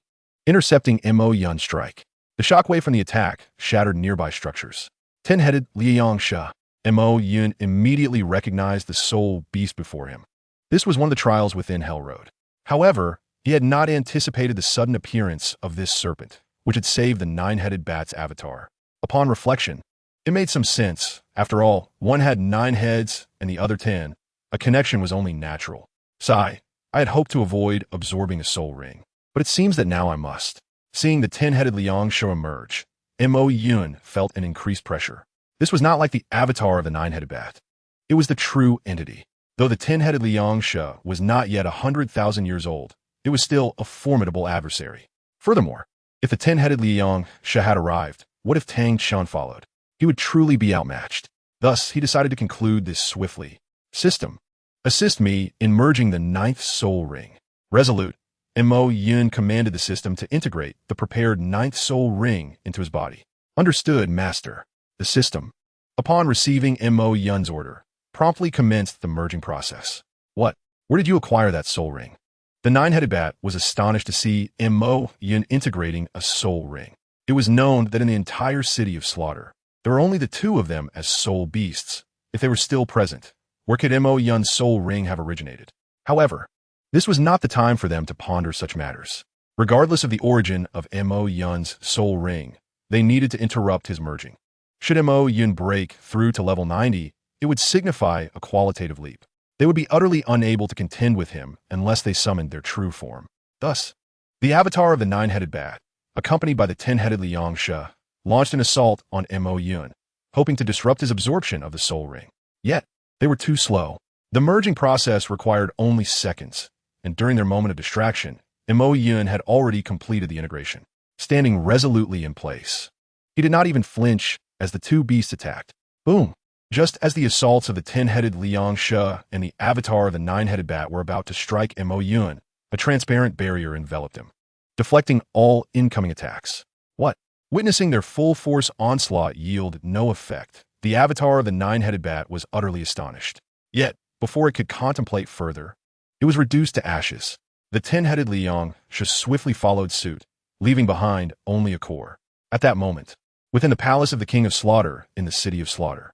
intercepting Mo Yun's strike. The shockwave from the attack shattered nearby structures. 10-headed Liangsha. Mo Yun immediately recognized the soul beast before him. This was one of the trials within Hell Road. However, he had not anticipated the sudden appearance of this serpent, which had saved the nine-headed bat's avatar. Upon reflection, it made some sense. After all, one had 9 heads and the other 10. A connection was only natural. Sigh, I had hoped to avoid absorbing a soul ring, but it seems that now I must. Seeing the 10-headed Liangsha emerge, Mo Yun felt an increased pressure. This was not like the avatar of the 9-headed bat. It was the true entity. Though the 10-headed Liangsha was not yet 100,000 years old, it was still a formidable adversary. Furthermore, if the 10-headed Liangsha had arrived, what if Tang Chun followed? He would truly be outmatched. Thus, he decided to conclude this swiftly. System, assist me in merging the 9th soul ring. Resolute, Mo Yun commanded the system to integrate the prepared 9th soul ring into his body. Understood, Master. The system, upon receiving Mo Yun's order, promptly commenced the merging process. What? Where did you acquire that soul ring? The 9-headed bat was astonished to see Mo Yun integrating a soul ring. It was known that in the entire city of Slaughter, there were only the 2 of them as soul beasts. If they were still present, where could Mo Yun's soul ring have originated? However, this was not the time for them to ponder such matters. Regardless of the origin of Mo Yun's soul ring, they needed to interrupt his merging. Should Mo Yun break through to level 90, it would signify a qualitative leap. They would be utterly unable to contend with him unless they summoned their true form. Thus, the avatar of the 9-headed bat, accompanied by the 10-headed Liangsha, launched an assault on Mo Yun, hoping to disrupt his absorption of the soul ring. Yet, they were too slow. The merging process required only seconds, and during their moment of distraction, Mo Yun had already completed the integration, standing resolutely in place. He did not even flinch as the 2 beasts attacked. Boom! Just as the assaults of the 10-headed Liangsha and the avatar of the 9-headed bat were about to strike Mo Yun, a transparent barrier enveloped him, deflecting all incoming attacks. What? Witnessing their full-force onslaught yield no effect, the avatar of the 9-headed bat was utterly astonished. Yet, before it could contemplate further, it was reduced to ashes. The 10-headed Liangsha swiftly followed suit, leaving behind only a core. At that moment, within the palace of the King of Slaughter in the city of Slaughter,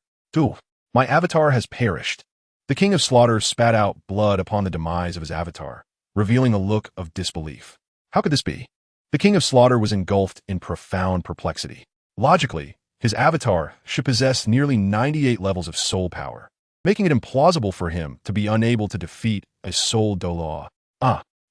my avatar has perished. The King of Slaughter spat out blood upon the demise of his avatar, revealing a look of disbelief. How could this be? The King of Slaughter was engulfed in profound perplexity. Logically, his avatar should possess nearly 98 levels of soul power, making it implausible for him to be unable to defeat a soul Douluo.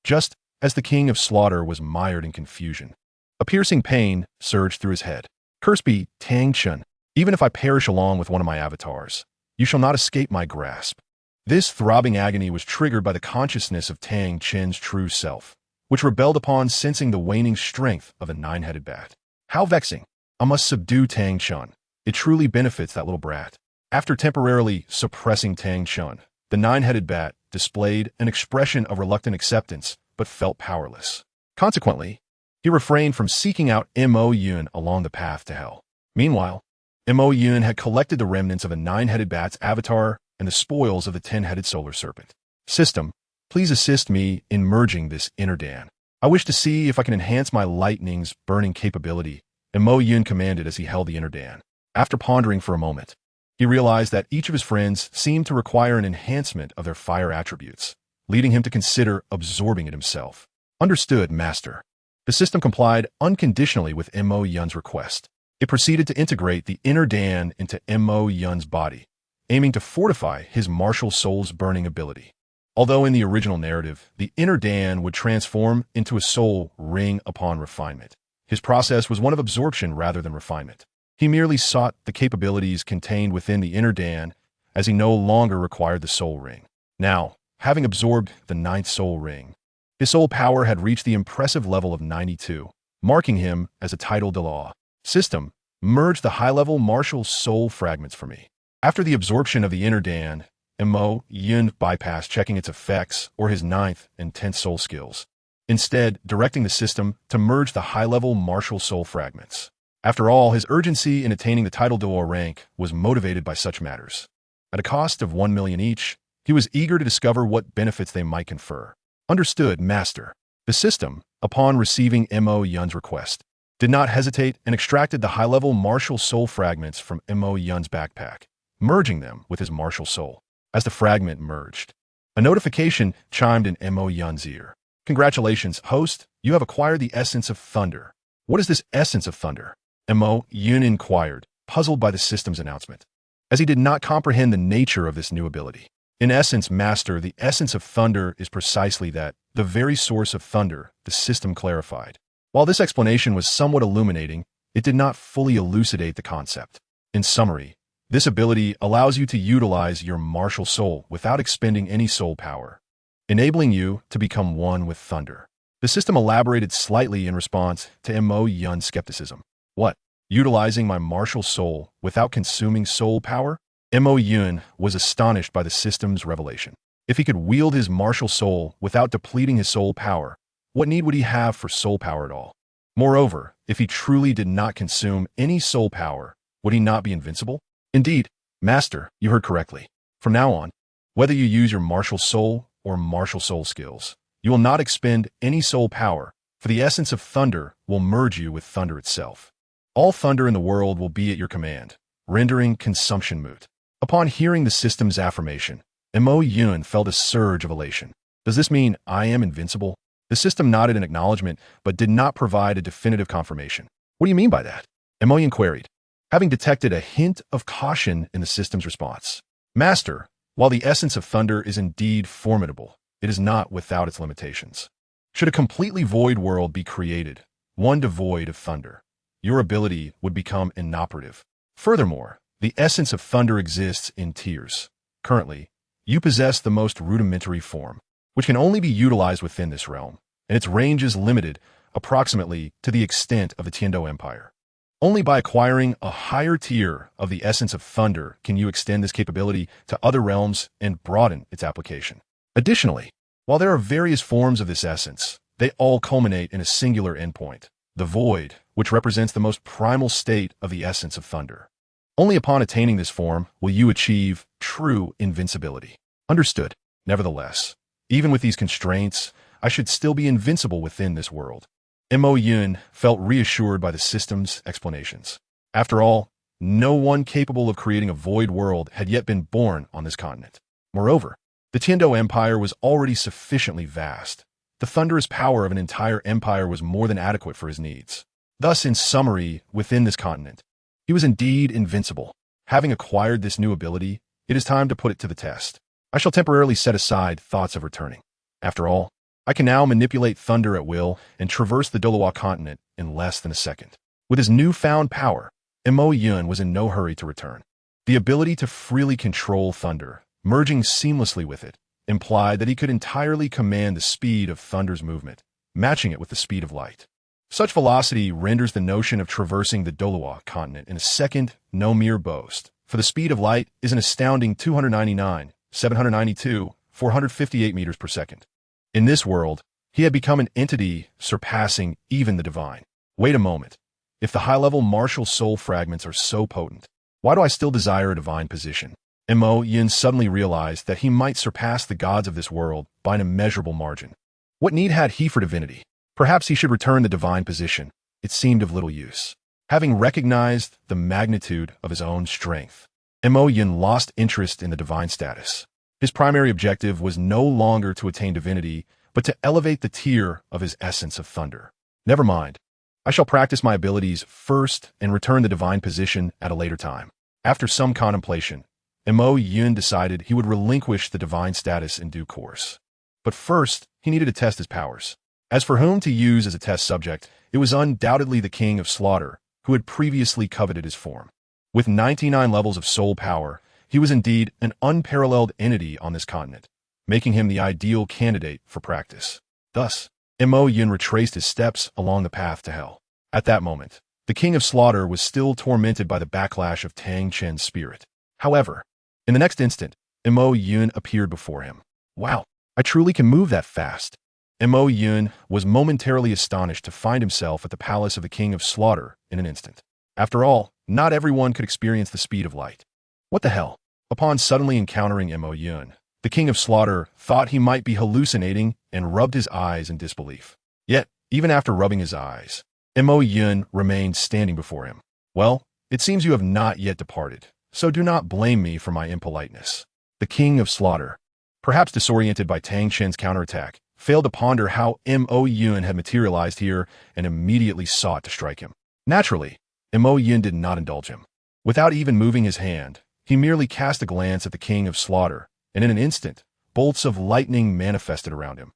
Just as the King of Slaughter was mired in confusion, a piercing pain surged through his head. Curse be Tang Chun. Even if I perish along with one of my avatars, you shall not escape my grasp. This throbbing agony was triggered by the consciousness of Tang Chun's true self, which rebelled upon sensing the waning strength of the 9-headed bat. How vexing! I must subdue Tang Chun. It truly benefits that little brat. After temporarily suppressing Tang Chun, the 9-headed bat displayed an expression of reluctant acceptance, but felt powerless. Consequently, he refrained from seeking out Mo Yun along the path to hell. Meanwhile, Mo Yun had collected the remnants of a 9-headed bat's avatar and the spoils of the 10-headed solar serpent. System, please assist me in merging this inner Dan. I wish to see if I can enhance my lightning's burning capability, Mo Yun commanded as he held the inner Dan. After pondering for a moment, he realized that each of his friends seemed to require an enhancement of their fire attributes, leading him to consider absorbing it himself. Understood, Master. The system complied unconditionally with Mo Yun's request. It proceeded to integrate the inner Dan into Mo Yun's body, aiming to fortify his MartialSoul's burning ability. Although in the original narrative, the inner Dan would transform into a soul ring upon refinement, his process was one of absorption rather than refinement. He merely sought the capabilities contained within the inner Dan, as he no longer required the soul ring. Now, having absorbed the 9th soul ring, his soul power had reached the impressive level of 92, marking him as a title Douluo. System, merge the high-level MartialSoul fragments for me. After the absorption of the inner Dan, Mo Yun bypassed checking its effects or his 9th and 10th soul skills, instead directing the system to merge the high-level martial soul fragments. After all, his urgency in attaining the title Douluo rank was motivated by such matters. At a cost of 1 million each, he was eager to discover what benefits they might confer. Understood, Master. The system, upon receiving Mo Yun's request, did not hesitate and extracted the high-level martial soul fragments from Mo Yun's backpack, merging them with his martial soul. As the fragment merged, a notification chimed in Mo Yun's ear. Congratulations, host, you have acquired the essence of thunder. What is this essence of thunder? Mo Yun inquired, puzzled by the system's announcement, as he did not comprehend the nature of this new ability. In essence, Master, the essence of thunder is precisely that, the very source of thunder, the system clarified. While this explanation was somewhat illuminating, it did not fully elucidate the concept. In summary, this ability allows you to utilize your martial soul without expending any soul power, enabling you to become one with thunder. The system elaborated slightly in response to Mo Yun's skepticism. What? Utilizing my martial soul without consuming soul power? Mo Yun was astonished by the system's revelation. If he could wield his martial soul without depleting his soul power, what need would he have for soul power at all? Moreover, if he truly did not consume any soul power, would he not be invincible? Indeed, Master, you heard correctly. From now on, whether you use your martial soul or martial soul skills, you will not expend any soul power, for the essence of thunder will merge you with thunder itself. All thunder in the world will be at your command, rendering consumption moot. Upon hearing the system's affirmation, Mo Yun felt a surge of elation. Does this mean I am invincible? The system nodded in acknowledgement, but did not provide a definitive confirmation. What do you mean by that? Mo Yun queried, having detected a hint of caution in the system's response. Master, while the essence of thunder is indeed formidable, it is not without its limitations. Should a completely void world be created, one devoid of thunder, your ability would become inoperative. Furthermore, the essence of thunder exists in tiers. Currently, you possess the most rudimentary form, which can only be utilized within this realm, and its range is limited approximately to the extent of the Tiando Empire. Only by acquiring a higher tier of the essence of thunder can you extend this capability to other realms and broaden its application. Additionally, while there are various forms of this essence, they all culminate in a singular endpoint, the void, which represents the most primal state of the essence of thunder. Only upon attaining this form will you achieve true invincibility. Understood. Nevertheless, even with these constraints, I should still be invincible within this world. Mo Yun felt reassured by the system's explanations. After all, no one capable of creating a void world had yet been born on this continent. Moreover, the Tiando Empire was already sufficiently vast. The thunderous power of an entire empire was more than adequate for his needs. Thus, in summary, within this continent, he was indeed invincible. Having acquired this new ability, it is time to put it to the test. I shall temporarily set aside thoughts of returning. After all, I can now manipulate thunder at will and traverse the Douluo Continent in less than a second. With his newfound power, Mo Yun was in no hurry to return. The ability to freely control thunder, merging seamlessly with it, implied that he could entirely command the speed of thunder's movement, matching it with the speed of light. Such velocity renders the notion of traversing the Douluo Continent in a second no mere boast, for the speed of light is an astounding 299,792,458 meters per second. In this world, he had become an entity surpassing even the divine. Wait a moment. If the high-level martial soul fragments are so potent, why do I still desire a divine position? Mo Yun suddenly realized that he might surpass the gods of this world by an immeasurable margin. What need had he for divinity? Perhaps he should return the divine position. It seemed of little use. Having recognized the magnitude of his own strength, Mo Yun lost interest in the divine status. His primary objective was no longer to attain divinity, but to elevate the tier of his essence of thunder. Never mind. I shall practice my abilities first and return the divine position at a later time. After some contemplation, Mo Yun decided he would relinquish the divine status in due course. But first, he needed to test his powers. As for whom to use as a test subject, it was undoubtedly the King of Slaughter, who had previously coveted his form. With 99 levels of soul power, he was indeed an unparalleled entity on this continent, making him the ideal candidate for practice. Thus, Mo Yun retraced his steps along the path to hell. At that moment, the King of Slaughter was still tormented by the backlash of Tang Chen's spirit. However, in the next instant, Mo Yun appeared before him. Wow, I truly can move that fast. Mo Yun was momentarily astonished to find himself at the palace of the King of Slaughter in an instant. After all, not everyone could experience the speed of light. What the hell? Upon suddenly encountering Mo Yun, the King of Slaughter thought he might be hallucinating and rubbed his eyes in disbelief. Yet, even after rubbing his eyes, Mo Yun remained standing before him. Well, it seems you have not yet departed, so do not blame me for my impoliteness. The King of Slaughter, perhaps disoriented by Tang Chen's counterattack, failed to ponder how Mo Yun had materialized here and immediately sought to strike him. Naturally, Mo Yun did not indulge him. Without even moving his hand, he merely cast a glance at the King of Slaughter, and in an instant, bolts of lightning manifested around him.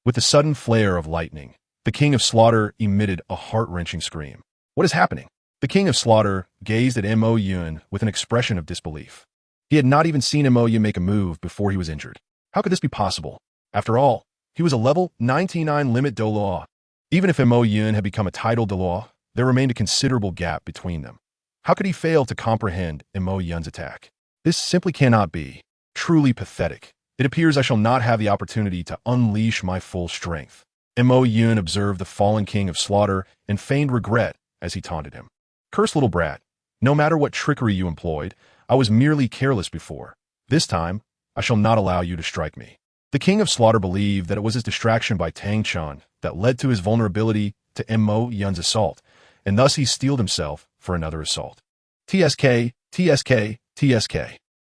With the sudden flare of lightning, the King of Slaughter emitted a heart-wrenching scream. What is happening? The King of Slaughter gazed at Mo Yun with an expression of disbelief. He had not even seen Mo Yun make a move before he was injured. How could this be possible? After all, he was a level 99 limit Douluo. Even if Mo Yun had become a title Douluo, there remained a considerable gap between them. How could he fail to comprehend Mo Yun's attack? This simply cannot be. Truly pathetic. It appears I shall not have the opportunity to unleash my full strength. Mo Yun observed the fallen King of Slaughter and feigned regret as he taunted him. Cursed little brat. No matter what trickery you employed, I was merely careless before. This time, I shall not allow you to strike me. The King of Slaughter believed that it was his distraction by Tang Chen that led to his vulnerability to Mo Yun's assault, and thus he steeled himself for another assault. TSK, TSK, TSK.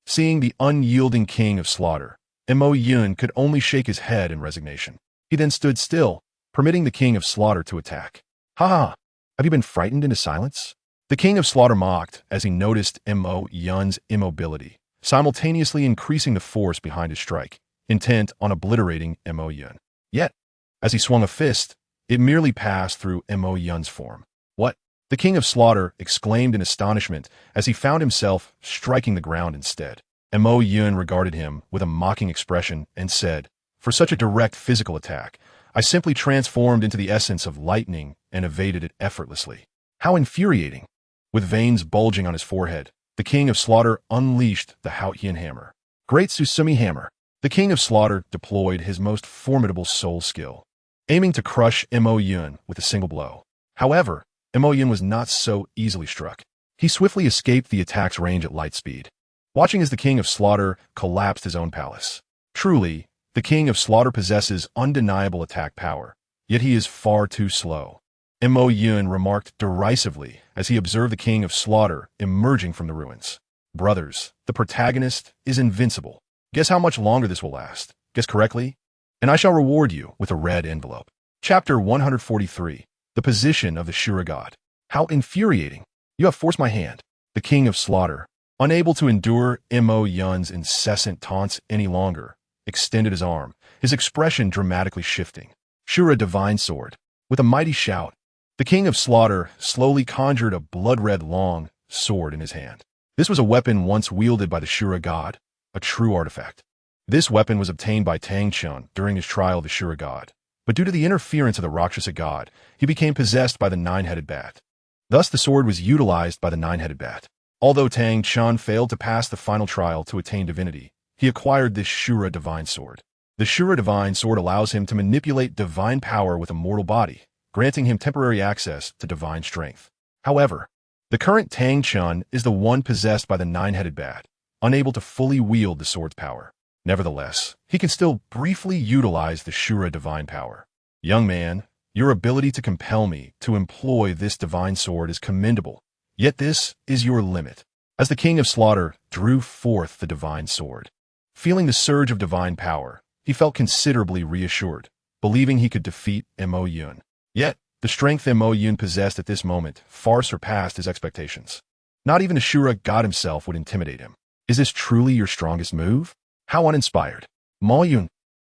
Seeing the unyielding King of Slaughter, Mo Yun could only shake his head in resignation. He then stood still, permitting the King of Slaughter to attack. Ha ha! Have you been frightened into silence? The King of Slaughter mocked as he noticed Mo Yun's immobility, simultaneously increasing the force behind his strike, intent on obliterating Mo Yun. Yet, as he swung a fist, it merely passed through Mo Yun's form. What? The King of Slaughter exclaimed in astonishment as he found himself striking the ground instead. Mo Yun regarded him with a mocking expression and said, "For such a direct physical attack, I simply transformed into the essence of lightning and evaded it effortlessly." How infuriating! With veins bulging on his forehead, the King of Slaughter unleashed the Haotian hammer. Great Susumi hammer. The King of Slaughter deployed his most formidable soul skill, aiming to crush Mo Yun with a single blow. However, Mo Yun was not so easily struck. He swiftly escaped the attack's range at light speed, watching as the King of Slaughter collapsed his own palace. Truly, the King of Slaughter possesses undeniable attack power, yet he is far too slow. Mo Yun remarked derisively as he observed the King of Slaughter emerging from the ruins. Brothers, the protagonist is invincible. Guess how much longer this will last? Guess correctly? And I shall reward you with a red envelope. Chapter 143. The Position of the Shura God. How infuriating. You have forced my hand. The King of Slaughter, unable to endure Mo Yun's incessant taunts any longer, extended his arm, his expression dramatically shifting. Shura Divine Sword. With a mighty shout, the King of Slaughter slowly conjured a blood-red long sword in his hand. This was a weapon once wielded by the Shura God, a true artifact. This weapon was obtained by Tang Chen during his trial of the Shura God, but due to the interference of the Rakshasa God, he became possessed by the nine-headed bat. Thus the sword was utilized by the nine-headed bat. Although Tang Chen failed to pass the final trial to attain divinity, he acquired this Shura Divine Sword. The Shura Divine Sword allows him to manipulate divine power with a mortal body, granting him temporary access to divine strength. However, the current Tang Chen is the one possessed by the nine-headed bat, unable to fully wield the sword's power. Nevertheless, he can still briefly utilize the Shura divine power. Young man, your ability to compel me to employ this divine sword is commendable, yet this is your limit. As the King of Slaughter drew forth the divine sword, feeling the surge of divine power, he felt considerably reassured, believing he could defeat Mo Yun. Yet, the strength Mo Yun possessed at this moment far surpassed his expectations. Not even the Shura God himself would intimidate him. Is this truly your strongest move? How uninspired. Mo Yun,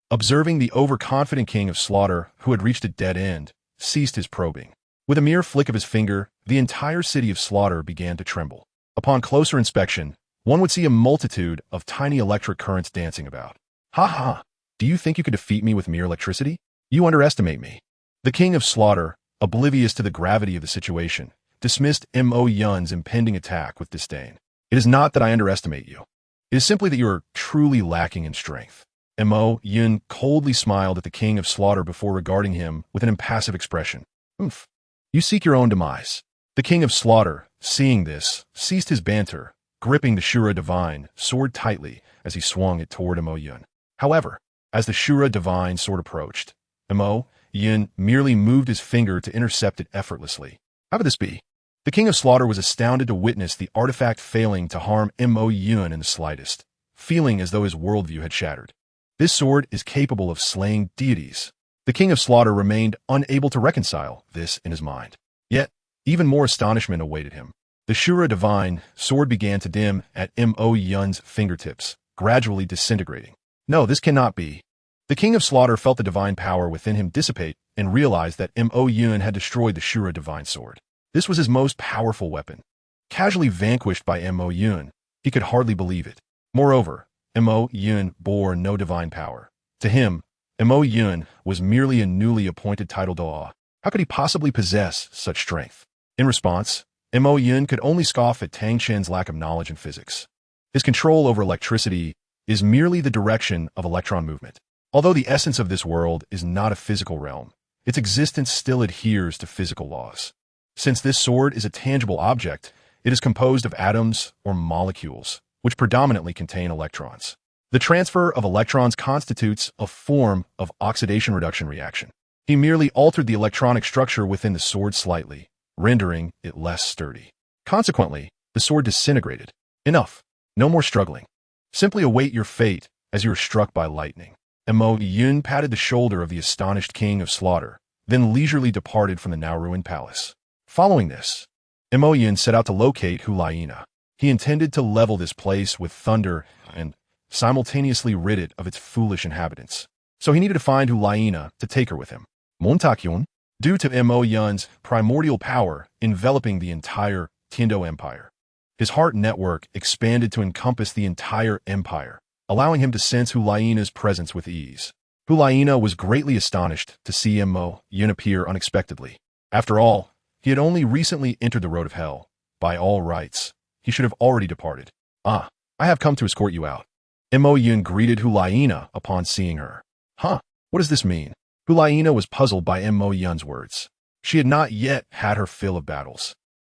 observing the overconfident King of Slaughter, who had reached a dead end, ceased his probing. With a mere flick of his finger, the entire city of Slaughter began to tremble. Upon closer inspection, one would see a multitude of tiny electric currents dancing about. Ha ha! Do you think you could defeat me with mere electricity? You underestimate me. The King of Slaughter, oblivious to the gravity of the situation, dismissed Mo Yun's impending attack with disdain. It is not that I underestimate you. It is simply that you are truly lacking in strength. Mo Yun coldly smiled at the king of slaughter before regarding him with an impassive expression. Oomph. You seek your own demise. The king of slaughter, seeing this, ceased his banter, gripping the Shura Divine sword tightly as he swung it toward Mo Yun. However, as the Shura Divine sword approached, Mo Yun merely moved his finger to intercept it effortlessly. How could this be? The king of slaughter was astounded to witness the artifact failing to harm Mo Yun in the slightest, feeling as though his worldview had shattered. This sword is capable of slaying deities. The king of slaughter remained unable to reconcile this in his mind. Yet, even more astonishment awaited him. The Shura Divine sword began to dim at Mo Yun's fingertips, gradually disintegrating. No, this cannot be. The king of slaughter felt the divine power within him dissipate and realized that Mo Yun had destroyed the Shura Divine sword. This was his most powerful weapon. Casually vanquished by Mo Yun, he could hardly believe it. Moreover, Mo Yun bore no divine power. To him, Mo Yun was merely a newly appointed title Douluo. How could he possibly possess such strength? In response, Mo Yun could only scoff at Tang Chen's lack of knowledge in physics. His control over electricity is merely the direction of electron movement. Although the essence of this world is not a physical realm, its existence still adheres to physical laws. Since this sword is a tangible object, it is composed of atoms or molecules, which predominantly contain electrons. The transfer of electrons constitutes a form of oxidation-reduction reaction. He merely altered the electronic structure within the sword slightly, rendering it less sturdy. Consequently, the sword disintegrated. Enough. No more struggling. Simply await your fate as you are struck by lightning. Mo Yun patted the shoulder of the astonished king of slaughter, then leisurely departed from the now-ruined palace. Following this, Mo Yun set out to locate Hulaina. He intended to level this place with thunder and simultaneously rid it of its foolish inhabitants. So he needed to find Hulaina to take her with him. Montakyun, due to Mo Yun's primordial power enveloping the entire Tindo Empire. His heart network expanded to encompass the entire empire, allowing him to sense Hulaina's presence with ease. Hulaina was greatly astonished to see Mo Yun appear unexpectedly. After all, he had only recently entered the road of hell. By all rights, he should have already departed. I have come to escort you out. Mo Yun greeted Hulaina upon seeing her. What does this mean? Hulaina was puzzled by Mo Yun's words. She had not yet had her fill of battles.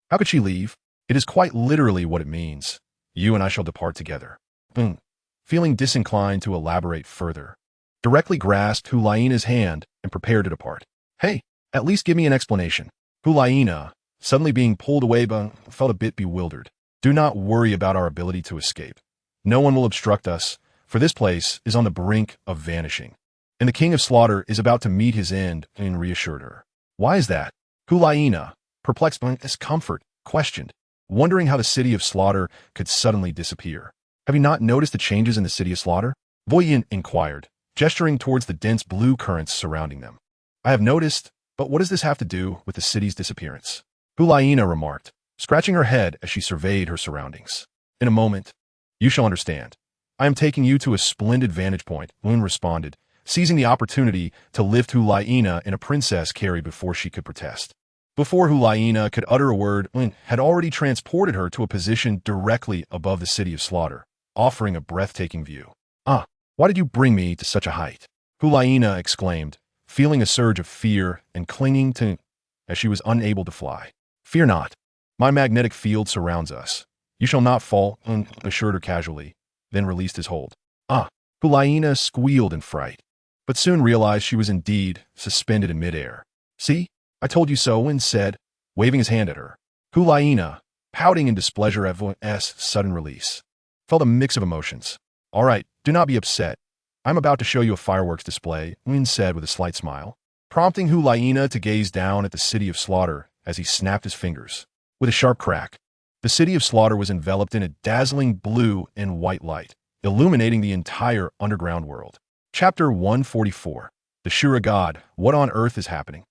How could she leave? It is quite literally what it means. You and I shall depart together. Feeling disinclined to elaborate further, directly grasped Hulaina's hand and prepared to depart. Hey, at least give me an explanation. Hulaina, suddenly being pulled away, felt a bit bewildered. Do not worry about our ability to escape. No one will obstruct us, for this place is on the brink of vanishing. And the king of slaughter is about to meet his end, and reassured her. Why is that? Hulaina, perplexed by discomfort, questioned, wondering how the city of slaughter could suddenly disappear. Have you not noticed the changes in the city of slaughter? Voyin inquired, gesturing towards the dense blue currents surrounding them. I have noticed, but what does this have to do with the city's disappearance? Hulaina remarked, scratching her head as she surveyed her surroundings. In a moment, you shall understand. I am taking you to a splendid vantage point, Lun responded, seizing the opportunity to lift Hulaina in a princess carry before she could protest. Before Hulaina could utter a word, Lun had already transported her to a position directly above the city of slaughter, offering a breathtaking view. Why did you bring me to such a height? Hulaina exclaimed, feeling a surge of fear and clinging to as she was unable to fly. Fear not. My magnetic field surrounds us. You shall not fall, assured her casually, then released his hold. Hulaina squealed in fright, but soon realized she was indeed suspended in midair. See, I told you so, Win said, waving his hand at her. Hulaina, pouting in displeasure at Vo's sudden release, felt a mix of emotions. All right, do not be upset. I'm about to show you a fireworks display, Win said with a slight smile, prompting Hulaina to gaze down at the city of slaughter as he snapped his fingers. With a sharp crack, the city of slaughter was enveloped in a dazzling blue and white light, illuminating the entire underground world. Chapter 144. The Shura God, what on earth is happening?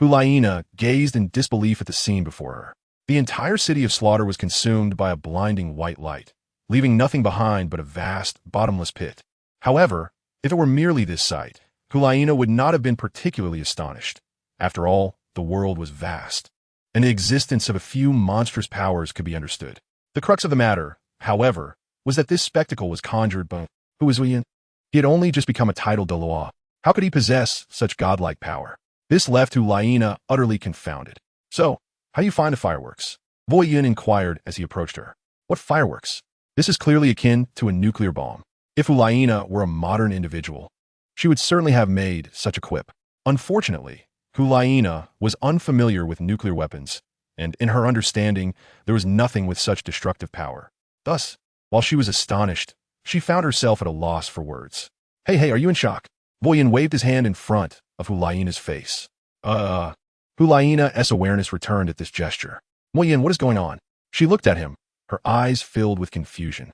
Hulaina gazed in disbelief at the scene before her. The entire city of slaughter was consumed by a blinding white light, leaving nothing behind but a vast, bottomless pit. However, if it were merely this sight, Hulaina would not have been particularly astonished. After all, the world was vast, and the existence of a few monstrous powers could be understood. The crux of the matter, however, was that this spectacle was conjured by who was Yin? He had only just become a titled Douluo. How could he possess such godlike power? This left Hu Laina utterly confounded. So, how do you find the fireworks? Vo Yin inquired as he approached her. What fireworks? This is clearly akin to a nuclear bomb. If Hu Laina were a modern individual, she would certainly have made such a quip. Unfortunately, Hu Laina was unfamiliar with nuclear weapons, and in her understanding, there was nothing with such destructive power. Thus, while she was astonished, she found herself at a loss for words. Hey, are you in shock? Vo Yin waved his hand in front of Hu Laina's face. Hu Laina's awareness returned at this gesture. Vo Yin, what is going on? She looked at him, her eyes filled with confusion,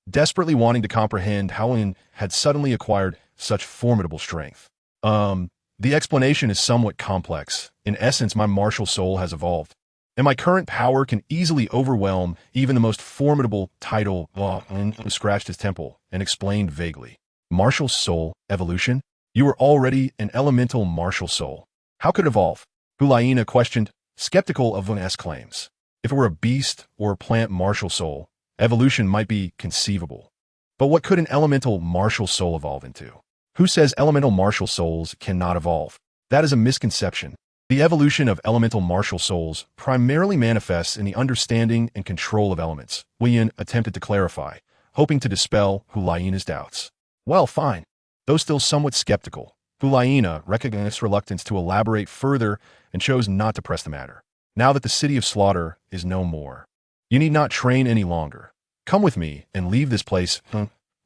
desperately wanting to comprehend how Yin had suddenly acquired such formidable strength. The explanation is somewhat complex. In essence, my martial soul has evolved, and my current power can easily overwhelm even the most formidable title. Yin scratched his temple and explained vaguely. Martial soul evolution? You were already an elemental martial soul. How could it evolve? Hu Laina questioned, skeptical of Yin's claims. If it were a beast or a plant martial soul, evolution might be conceivable. But what could an elemental martial soul evolve into? Who says elemental martial souls cannot evolve? That is a misconception. The evolution of elemental martial souls primarily manifests in the understanding and control of elements, Yin attempted to clarify, hoping to dispel Hu Laina's doubts. Well, fine. Though still somewhat skeptical, Hu Laina recognized reluctance to elaborate further and chose not to press the matter. Now that the city of slaughter is no more, you need not train any longer. Come with me and leave this place,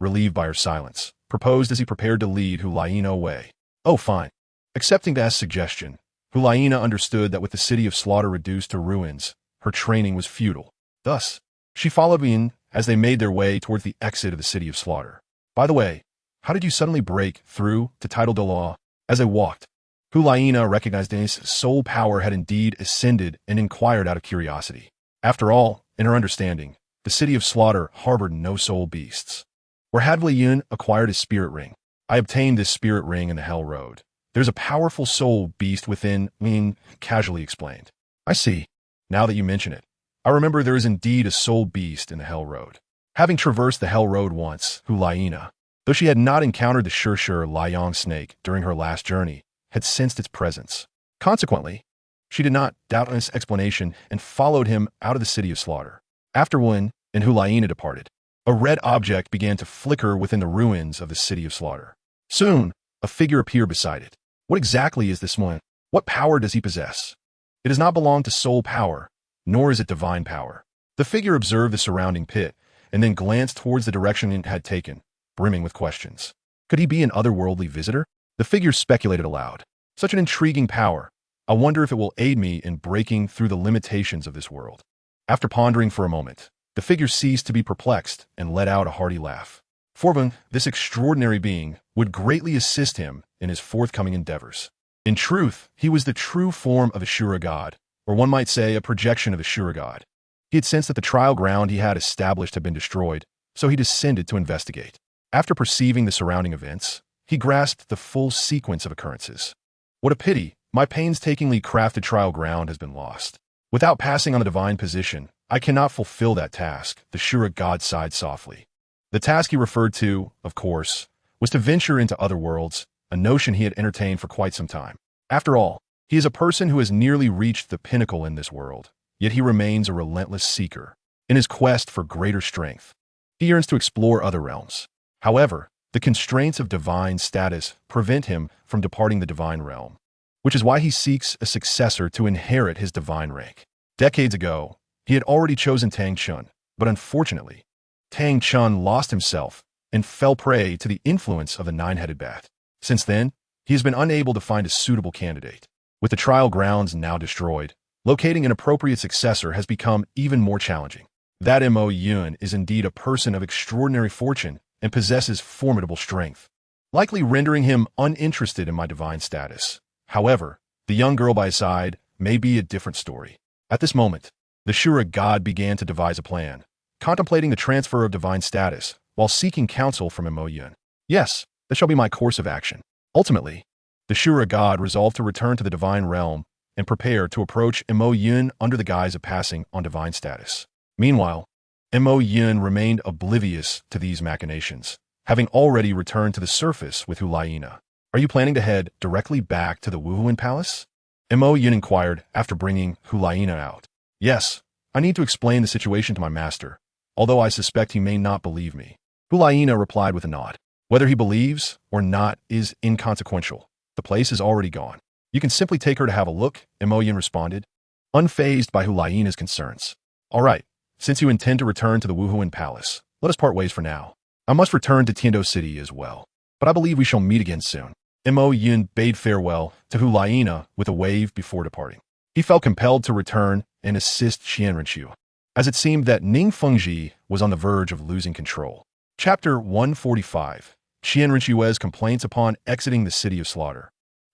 relieved by her silence, proposed as he prepared to lead Hu Laina away. Oh, fine. Accepting Da's suggestion, Hu Laina understood that with the city of slaughter reduced to ruins, her training was futile. Thus, she followed Yin as they made their way towards the exit of the city of slaughter. By the way, how did you suddenly break through to title Douluo? As they walked, Hu Laina recognized his soul power had indeed ascended and inquired out of curiosity. After all, in her understanding, the city of slaughter harbored no soul beasts. Where had Yin acquired his spirit ring? I obtained this spirit ring in the Hell Road. There's a powerful soul beast within, Yin casually explained. I see. Now that you mention it, I remember there is indeed a soul beast in the Hell Road. Having traversed the Hell Road once, Hu Laina, though she had not encountered the Shur Liang snake during her last journey, had sensed its presence. Consequently, she did not doubt his explanation and followed him out of the city of slaughter. After Yin and Hu Laina departed, a red object began to flicker within the ruins of the city of slaughter. Soon, a figure appeared beside it. What exactly is this one? What power does he possess? It does not belong to soul power, nor is it divine power. The figure observed the surrounding pit and then glanced towards the direction it had taken, brimming with questions. Could he be an otherworldly visitor? The figure speculated aloud. Such an intriguing power. I wonder if it will aid me in breaking through the limitations of this world. After pondering for a moment, the figure ceased to be perplexed and let out a hearty laugh. For this extraordinary being would greatly assist him in his forthcoming endeavors. In truth, he was the true form of a Shura god, or one might say a projection of a Shura god. He had sensed that the trial ground he had established had been destroyed, so he descended to investigate. After perceiving the surrounding events, he grasped the full sequence of occurrences. What a pity, my painstakingly crafted trial ground has been lost. Without passing on the divine position, I cannot fulfill that task, the Shura god sighed softly. The task he referred to, of course, was to venture into other worlds, a notion he had entertained for quite some time. After all, he is a person who has nearly reached the pinnacle in this world, yet he remains a relentless seeker. In his quest for greater strength, he yearns to explore other realms. However, the constraints of divine status prevent him from departing the divine realm, which is why he seeks a successor to inherit his divine rank. Decades ago, he had already chosen Tang Chun, but unfortunately, Tang Chun lost himself and fell prey to the influence of the nine-headed bat. Since then, he has been unable to find a suitable candidate. With the trial grounds now destroyed, locating an appropriate successor has become even more challenging. That Mo Yun is indeed a person of extraordinary fortune and possesses formidable strength, likely rendering him uninterested in my divine status. However, the young girl by his side may be a different story. At this moment, the Shura god began to devise a plan, contemplating the transfer of divine status while seeking counsel from Mo Yun. Yes, that shall be my course of action. Ultimately, the Shura god resolved to return to the divine realm and prepare to approach Mo Yun under the guise of passing on divine status. Meanwhile, Mo Yun remained oblivious to these machinations, having already returned to the surface with Hulaina. Are you planning to head directly back to the Wuhuan Palace? Mo Yun inquired after bringing Hulaina out. Yes, I need to explain the situation to my master, although I suspect he may not believe me. Hulaina replied with a nod. Whether he believes or not is inconsequential. The place is already gone. You can simply take her to have a look, Mo Yun responded, unfazed by Hulaina's concerns. All right, since you intend to return to the Wuhuan Palace, let us part ways for now. I must return to Tiando City as well, but I believe we shall meet again soon. Mo Yun bade farewell to Hulaina with a wave before departing. He felt compelled to return and assist Qian Renqiu, as it seemed that Ning Fengji was on the verge of losing control. Chapter 145. Qian Renqiu's complaints upon exiting the city of slaughter.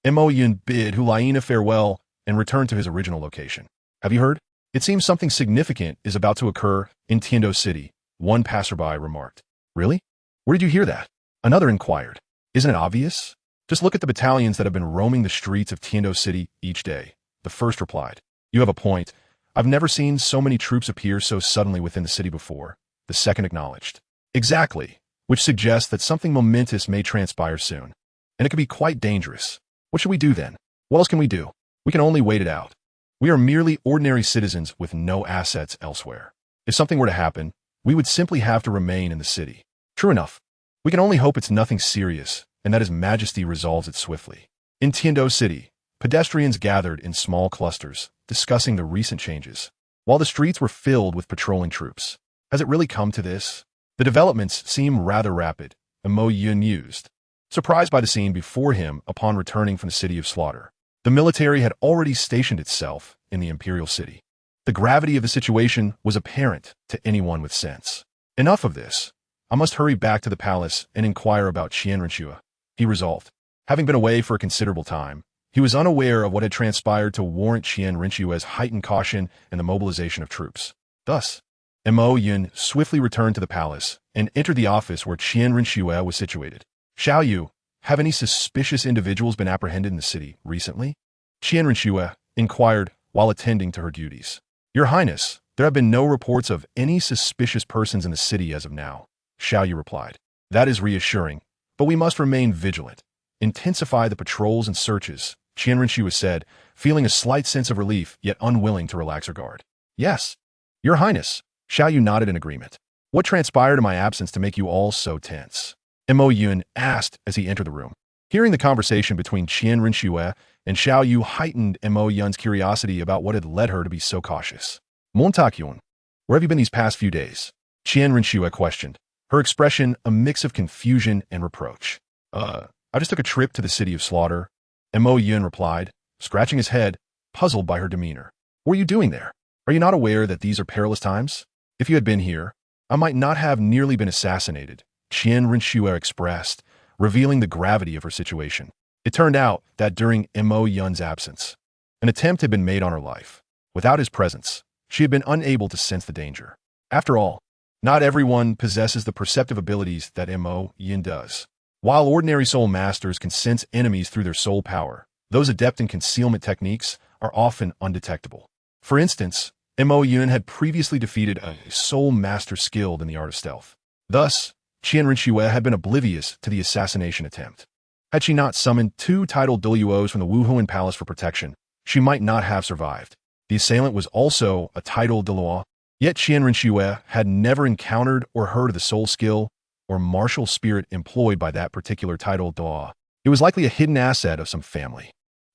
Mo Yun bid Hulaina farewell and returned to his original location. Have you heard? It seems something significant is about to occur in Tiando City, one passerby remarked. Really? Where did you hear that? Another inquired. Isn't it obvious? Just look at the battalions that have been roaming the streets of Tiando City each day. The first replied. You have a point. I've never seen so many troops appear so suddenly within the city before. The second acknowledged. Exactly, which suggests that something momentous may transpire soon. And it could be quite dangerous. What should we do then? What else can we do? We can only wait it out. We are merely ordinary citizens with no assets elsewhere. If something were to happen, we would simply have to remain in the city. True enough. We can only hope it's nothing serious, and that His Majesty resolves it swiftly. In Tiando City, pedestrians gathered in small clusters, discussing the recent changes, while the streets were filled with patrolling troops. Has it really come to this? The developments seem rather rapid, Mo Yun mused, surprised by the scene before him upon returning from the city of slaughter. The military had already stationed itself in the imperial city. The gravity of the situation was apparent to anyone with sense. Enough of this. I must hurry back to the palace and inquire about Qian Renqiu, he resolved. Having been away for a considerable time, he was unaware of what had transpired to warrant Qian Renqiu's heightened caution and the mobilization of troops. Thus, Mo Yun swiftly returned to the palace and entered the office where Qian Renqiu was situated. Xiao Yu, have any suspicious individuals been apprehended in the city recently? Qian Renqiu inquired while attending to her duties. Your Highness, there have been no reports of any suspicious persons in the city as of now, Xiao Yu replied. That is reassuring, but we must remain vigilant. Intensify the patrols and searches, Qian Renqiu said, feeling a slight sense of relief yet unwilling to relax her guard. Yes, Your Highness, Xiao Yu nodded in agreement. What transpired in my absence to make you all so tense? Mo Yun asked as he entered the room. Hearing the conversation between Qian Renqiu and Xiao Yu heightened Mo Yun's curiosity about what had led her to be so cautious. Montakyun, where have you been these past few days? Qian Renqiu questioned, her expression a mix of confusion and reproach. I just took a trip to the city of slaughter, Mo Yun replied, scratching his head, puzzled by her demeanor. What are you doing there? Are you not aware that these are perilous times? If you had been here, I might not have nearly been assassinated, Qian Renqiu expressed, revealing the gravity of her situation. It turned out that during Mo Yun's absence, an attempt had been made on her life. Without his presence, she had been unable to sense the danger. After all, not everyone possesses the perceptive abilities that Mo Yun does. While ordinary soul masters can sense enemies through their soul power, those adept in concealment techniques are often undetectable. For instance, Mo Yun had previously defeated a soul master skilled in the art of stealth. Thus, Qian Renqiu had been oblivious to the assassination attempt. Had she not summoned 2 titled Douluos from the Wuhuan Palace for protection, she might not have survived. The assailant was also a titled Douluo, yet Qian Renqiu had never encountered or heard of the soul skill or martial spirit employed by that particular titled Douluo. It was likely a hidden asset of some family.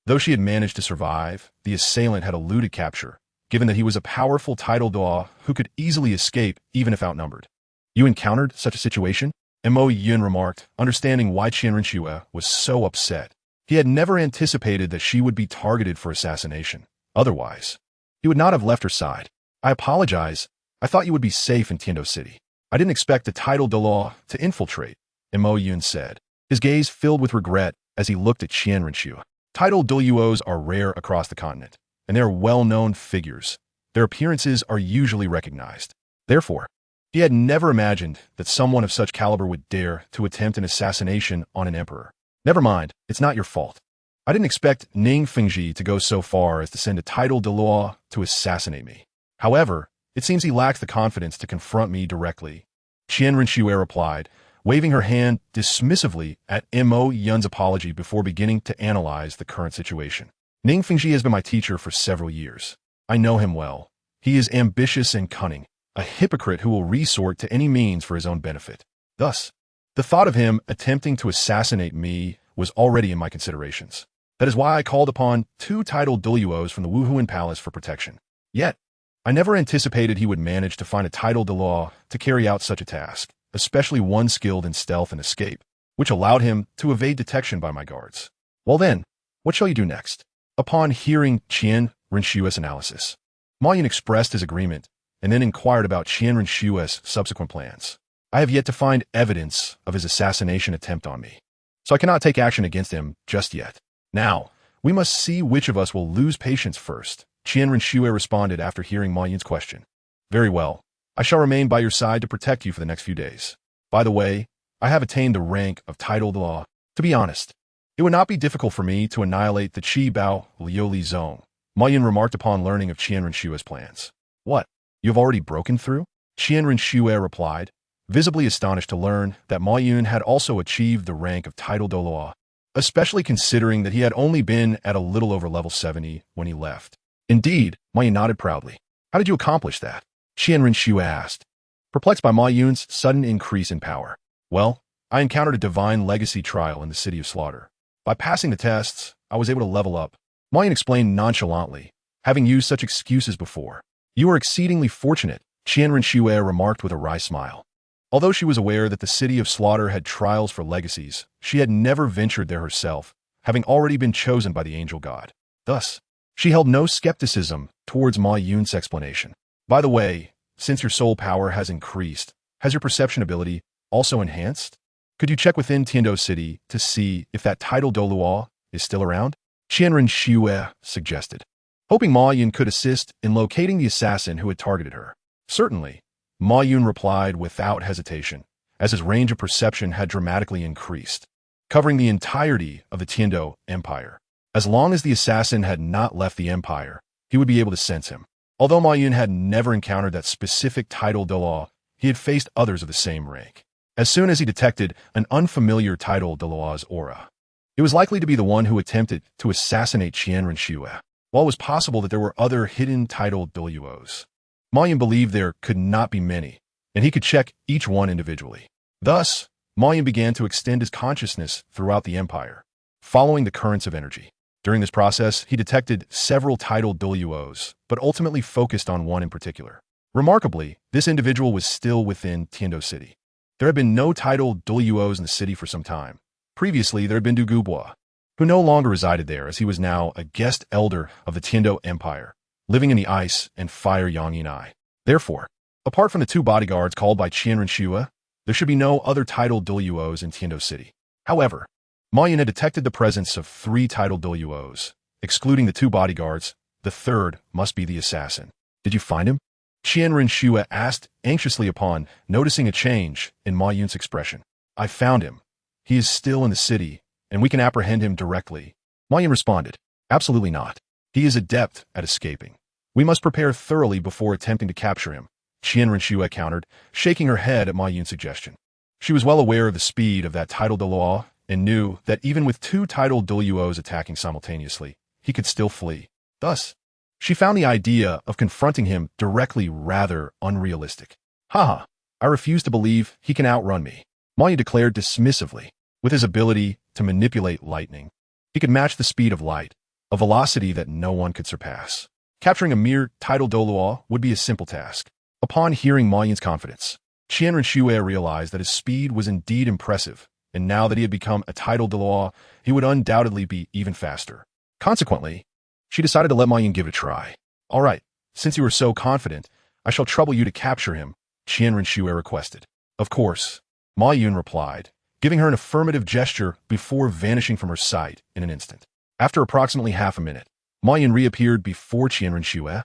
Though she had managed to survive, the assailant had eluded capture, given that he was a powerful titled Douluo who could easily escape even if outnumbered. You encountered such a situation? Mo Yun remarked, understanding why Qian Renqiu was so upset. He had never anticipated that she would be targeted for assassination. Otherwise, he would not have left her side. I apologize. I thought you would be safe in Tiando City. I didn't expect the titled Douluo to infiltrate, Mo Yun said, his gaze filled with regret as he looked at Qian Renqiu. Titled Douluos are rare across the continent, and they are well-known figures. Their appearances are usually recognized. Therefore, he had never imagined that someone of such caliber would dare to attempt an assassination on an emperor. Never mind, it's not your fault. I didn't expect Ning Fengji to go so far as to send a titled Douluo to assassinate me. However, It seems he lacks the confidence to confront me directly. Qian Renxue replied, waving her hand dismissively at Mo Yun's apology before beginning to analyze the current situation. Ning Fengji has been my teacher for several years. I know him well. He is ambitious and cunning, a hypocrite who will resort to any means for his own benefit. Thus, the thought of him attempting to assassinate me was already in my considerations. That is why I called upon 2 titled Douluos from the Wuhuan Palace for protection. Yet, I never anticipated he would manage to find a titled Douluo to carry out such a task, especially one skilled in stealth and escape, which allowed him to evade detection by my guards. Well then, what shall you do next? Upon hearing Qian Renshue's analysis, Ma Yun expressed his agreement and then inquired about Qian Renshue's subsequent plans. I have yet to find evidence of his assassination attempt on me, so I cannot take action against him just yet. Now, we must see which of us will lose patience first, Qian Renxue responded after hearing Ma Yun's question. Very well. I shall remain by your side to protect you for the next few days. By the way, I have attained the rank of titled law. To be honest, it would not be difficult for me to annihilate the Qi Bao Liuli Zone, Ma Yun remarked upon learning of Qian Renshue's plans. What? You have already broken through? Qian Renxue replied, visibly astonished to learn that Ma Yun had also achieved the rank of titled Douluo, especially considering that he had only been at a little over level 70 when he left. Indeed, Ma Yun nodded proudly. How did you accomplish that? Qian Renxue asked, perplexed by Ma Yun's sudden increase in power. Well, I encountered a divine legacy trial in the city of Slaughter. By passing the tests, I was able to level up. Ma Yun explained nonchalantly, having used such excuses before. You are exceedingly fortunate, Qian Renxue remarked with a wry smile. Although she was aware that the city of Slaughter had trials for legacies, she had never ventured there herself, having already been chosen by the angel god. Thus, she held no skepticism towards Ma Yun's explanation. By the way, since your soul power has increased, has your perception ability also enhanced? Could you check within Tiando City to see if that title Douluo is still around? Qian Renxue suggested, hoping Ma Yun could assist in locating the assassin who had targeted her. Certainly, Ma Yun replied without hesitation, as his range of perception had dramatically increased, covering the entirety of the Tiando Empire. As long as the assassin had not left the empire, he would be able to sense him. Although Ma Yun had never encountered that specific title Douluo, he had faced others of the same rank. As soon as he detected an unfamiliar title Douluo's aura, it was likely to be the one who attempted to assassinate Qian Renxue. While it was possible that there were other hidden title Douluos, Ma Yun believed there could not be many, and he could check each one individually. Thus, Ma Yun began to extend his consciousness throughout the empire, following the currents of energy. During this process, he detected several title Douluos, but ultimately focused on one in particular. Remarkably, this individual was still within Tiando City. There had been no title Douluos in the city for some time. Previously, there had been Du Gubois, who no longer resided there as he was now a guest elder of the Tiando Empire, living in the ice and fire Yangyin. Therefore, apart from the 2 bodyguards called by Qian Renxue, there should be no other title Douluos in Tiando City. However, Ma Yun had detected the presence of 3 title Douluos. Excluding the 2 bodyguards, the third must be the assassin. Did you find him? Qian Renxue asked anxiously upon noticing a change in Ma Yun's expression. I found him. He is still in the city, and we can apprehend him directly. Ma Yun responded, absolutely not. He is adept at escaping. We must prepare thoroughly before attempting to capture him, Qian Renxue countered, shaking her head at Ma Yun's suggestion. She was well aware of the speed of that title Douluo and knew that even with 2 title Douluos attacking simultaneously, he could still flee. Thus, she found the idea of confronting him directly rather unrealistic. Haha, I refuse to believe he can outrun me, Ma Yun declared dismissively. With his ability to manipulate lightning, he could match the speed of light, a velocity that no one could surpass. Capturing a mere title Douluo would be a simple task. Upon hearing Ma Yun's confidence, Qian Renxue realized that his speed was indeed impressive, and now that he had become a title Douluo, he would undoubtedly be even faster. Consequently, she decided to let Ma Yun give it a try. All right, since you are so confident, I shall trouble you to capture him, Qian Renxue requested. Of course, Ma Yun replied, giving her an affirmative gesture before vanishing from her sight in an instant. After approximately half a minute, Ma Yun reappeared before Qian Renxue,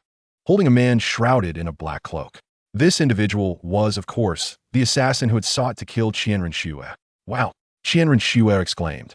holding a man shrouded in a black cloak. This individual was, of course, the assassin who had sought to kill Qian Renxue. Wow, Qian Renxue exclaimed,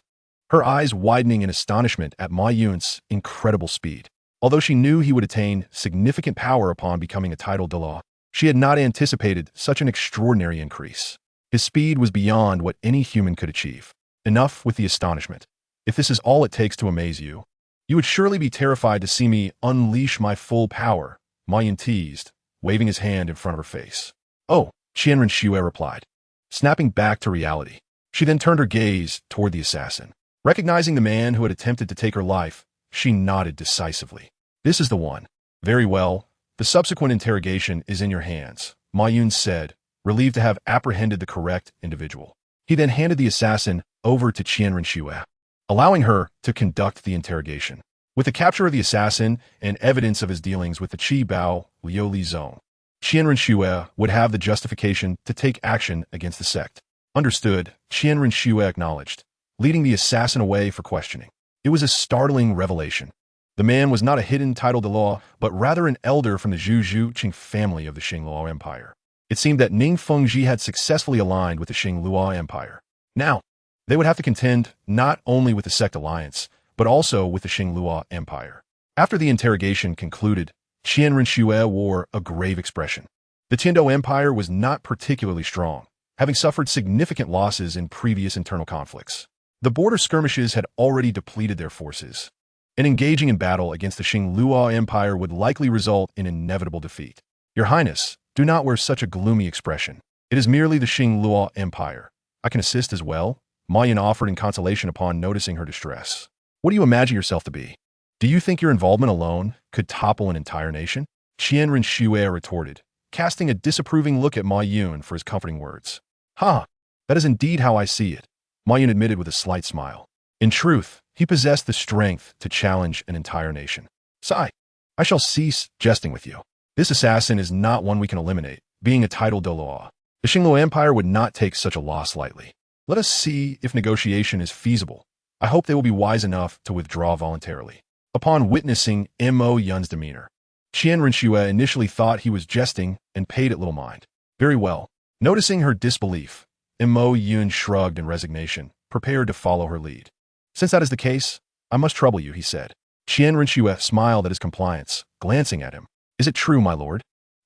her eyes widening in astonishment at Ma Yun's incredible speed. Although she knew he would attain significant power upon becoming a titled Douluo, she had not anticipated such an extraordinary increase. His speed was beyond what any human could achieve. Enough with the astonishment. If this is all it takes to amaze you, you would surely be terrified to see me unleash my full power, Ma Yun teased, waving his hand in front of her face. Oh, Qianren Xue replied, snapping back to reality. She then turned her gaze toward the assassin. Recognizing the man who had attempted to take her life, she nodded decisively. This is the one. Very well. The subsequent interrogation is in your hands, Ma Yun said, relieved to have apprehended the correct individual. He then handed the assassin over to Qianren Xue, allowing her to conduct the interrogation. With the capture of the assassin and evidence of his dealings with the Qi Bao Liu Li Zone, Qianren Xue would have the justification to take action against the sect. Understood, Qianren Xue acknowledged, leading the assassin away for questioning. It was a startling revelation. The man was not a hidden titled Douluo, but rather an elder from the Zhu Qing family of the Xingluo Empire. It seemed that Ning Fengji had successfully aligned with the Xingluo Empire. Now, they would have to contend not only with the sect alliance, but also with the Xingluo Empire. After the interrogation concluded, Qianren Xue wore a grave expression. The Tiando Empire was not particularly strong, having suffered significant losses in previous internal conflicts. The border skirmishes had already depleted their forces, and engaging in battle against the Xingluo Empire would likely result in inevitable defeat. Your Highness, do not wear such a gloomy expression. It is merely the Xingluo Empire. I can assist as well, Ma Yun offered in consolation upon noticing her distress. What do you imagine yourself to be? Do you think your involvement alone could topple an entire nation? Qianren Xue retorted, casting a disapproving look at Ma Yun for his comforting words. That is indeed how I see it, Ma Yun admitted with a slight smile. In truth, he possessed the strength to challenge an entire nation. Sigh, I shall cease jesting with you. This assassin is not one we can eliminate, being a titled Douluo. The Xingluo Empire would not take such a loss lightly. Let us see if negotiation is feasible. I hope they will be wise enough to withdraw voluntarily. Upon witnessing Mo Yun's demeanor, Qianren Xue initially thought he was jesting and paid it little mind. Very well. Noticing her disbelief, Mo Yun shrugged in resignation, prepared to follow her lead. Since that is the case, I must trouble you, he said. Qianren Xue smiled at his compliance, glancing at him. Is it true, my lord?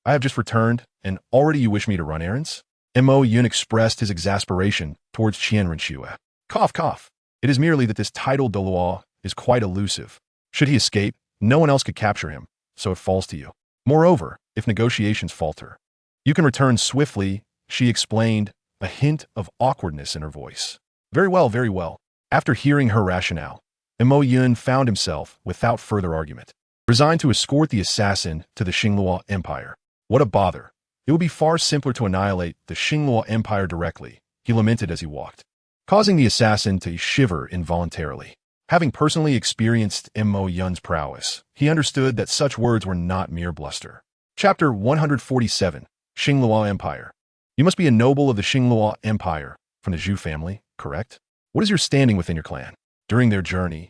I have just returned, and already you wish me to run errands? Mo Yun expressed his exasperation towards Qianren Xue. Cough, cough. It is merely that this titled Douluo is quite elusive. Should he escape, no one else could capture him, so it falls to you. Moreover, if negotiations falter, you can return swiftly, she explained, a hint of awkwardness in her voice. Very well, very well. After hearing her rationale, Mo Yun found himself, without further argument, resigned to escort the assassin to the Xingluo Empire. What a bother. It would be far simpler to annihilate the Xingluo Empire directly, he lamented as he walked, causing the assassin to shiver involuntarily. Having personally experienced Mo Yun's prowess, he understood that such words were not mere bluster. Chapter 147, Xingluo Empire. You must be a noble of the Xingluo Empire, from the Zhu family, correct? What is your standing within your clan? During their journey,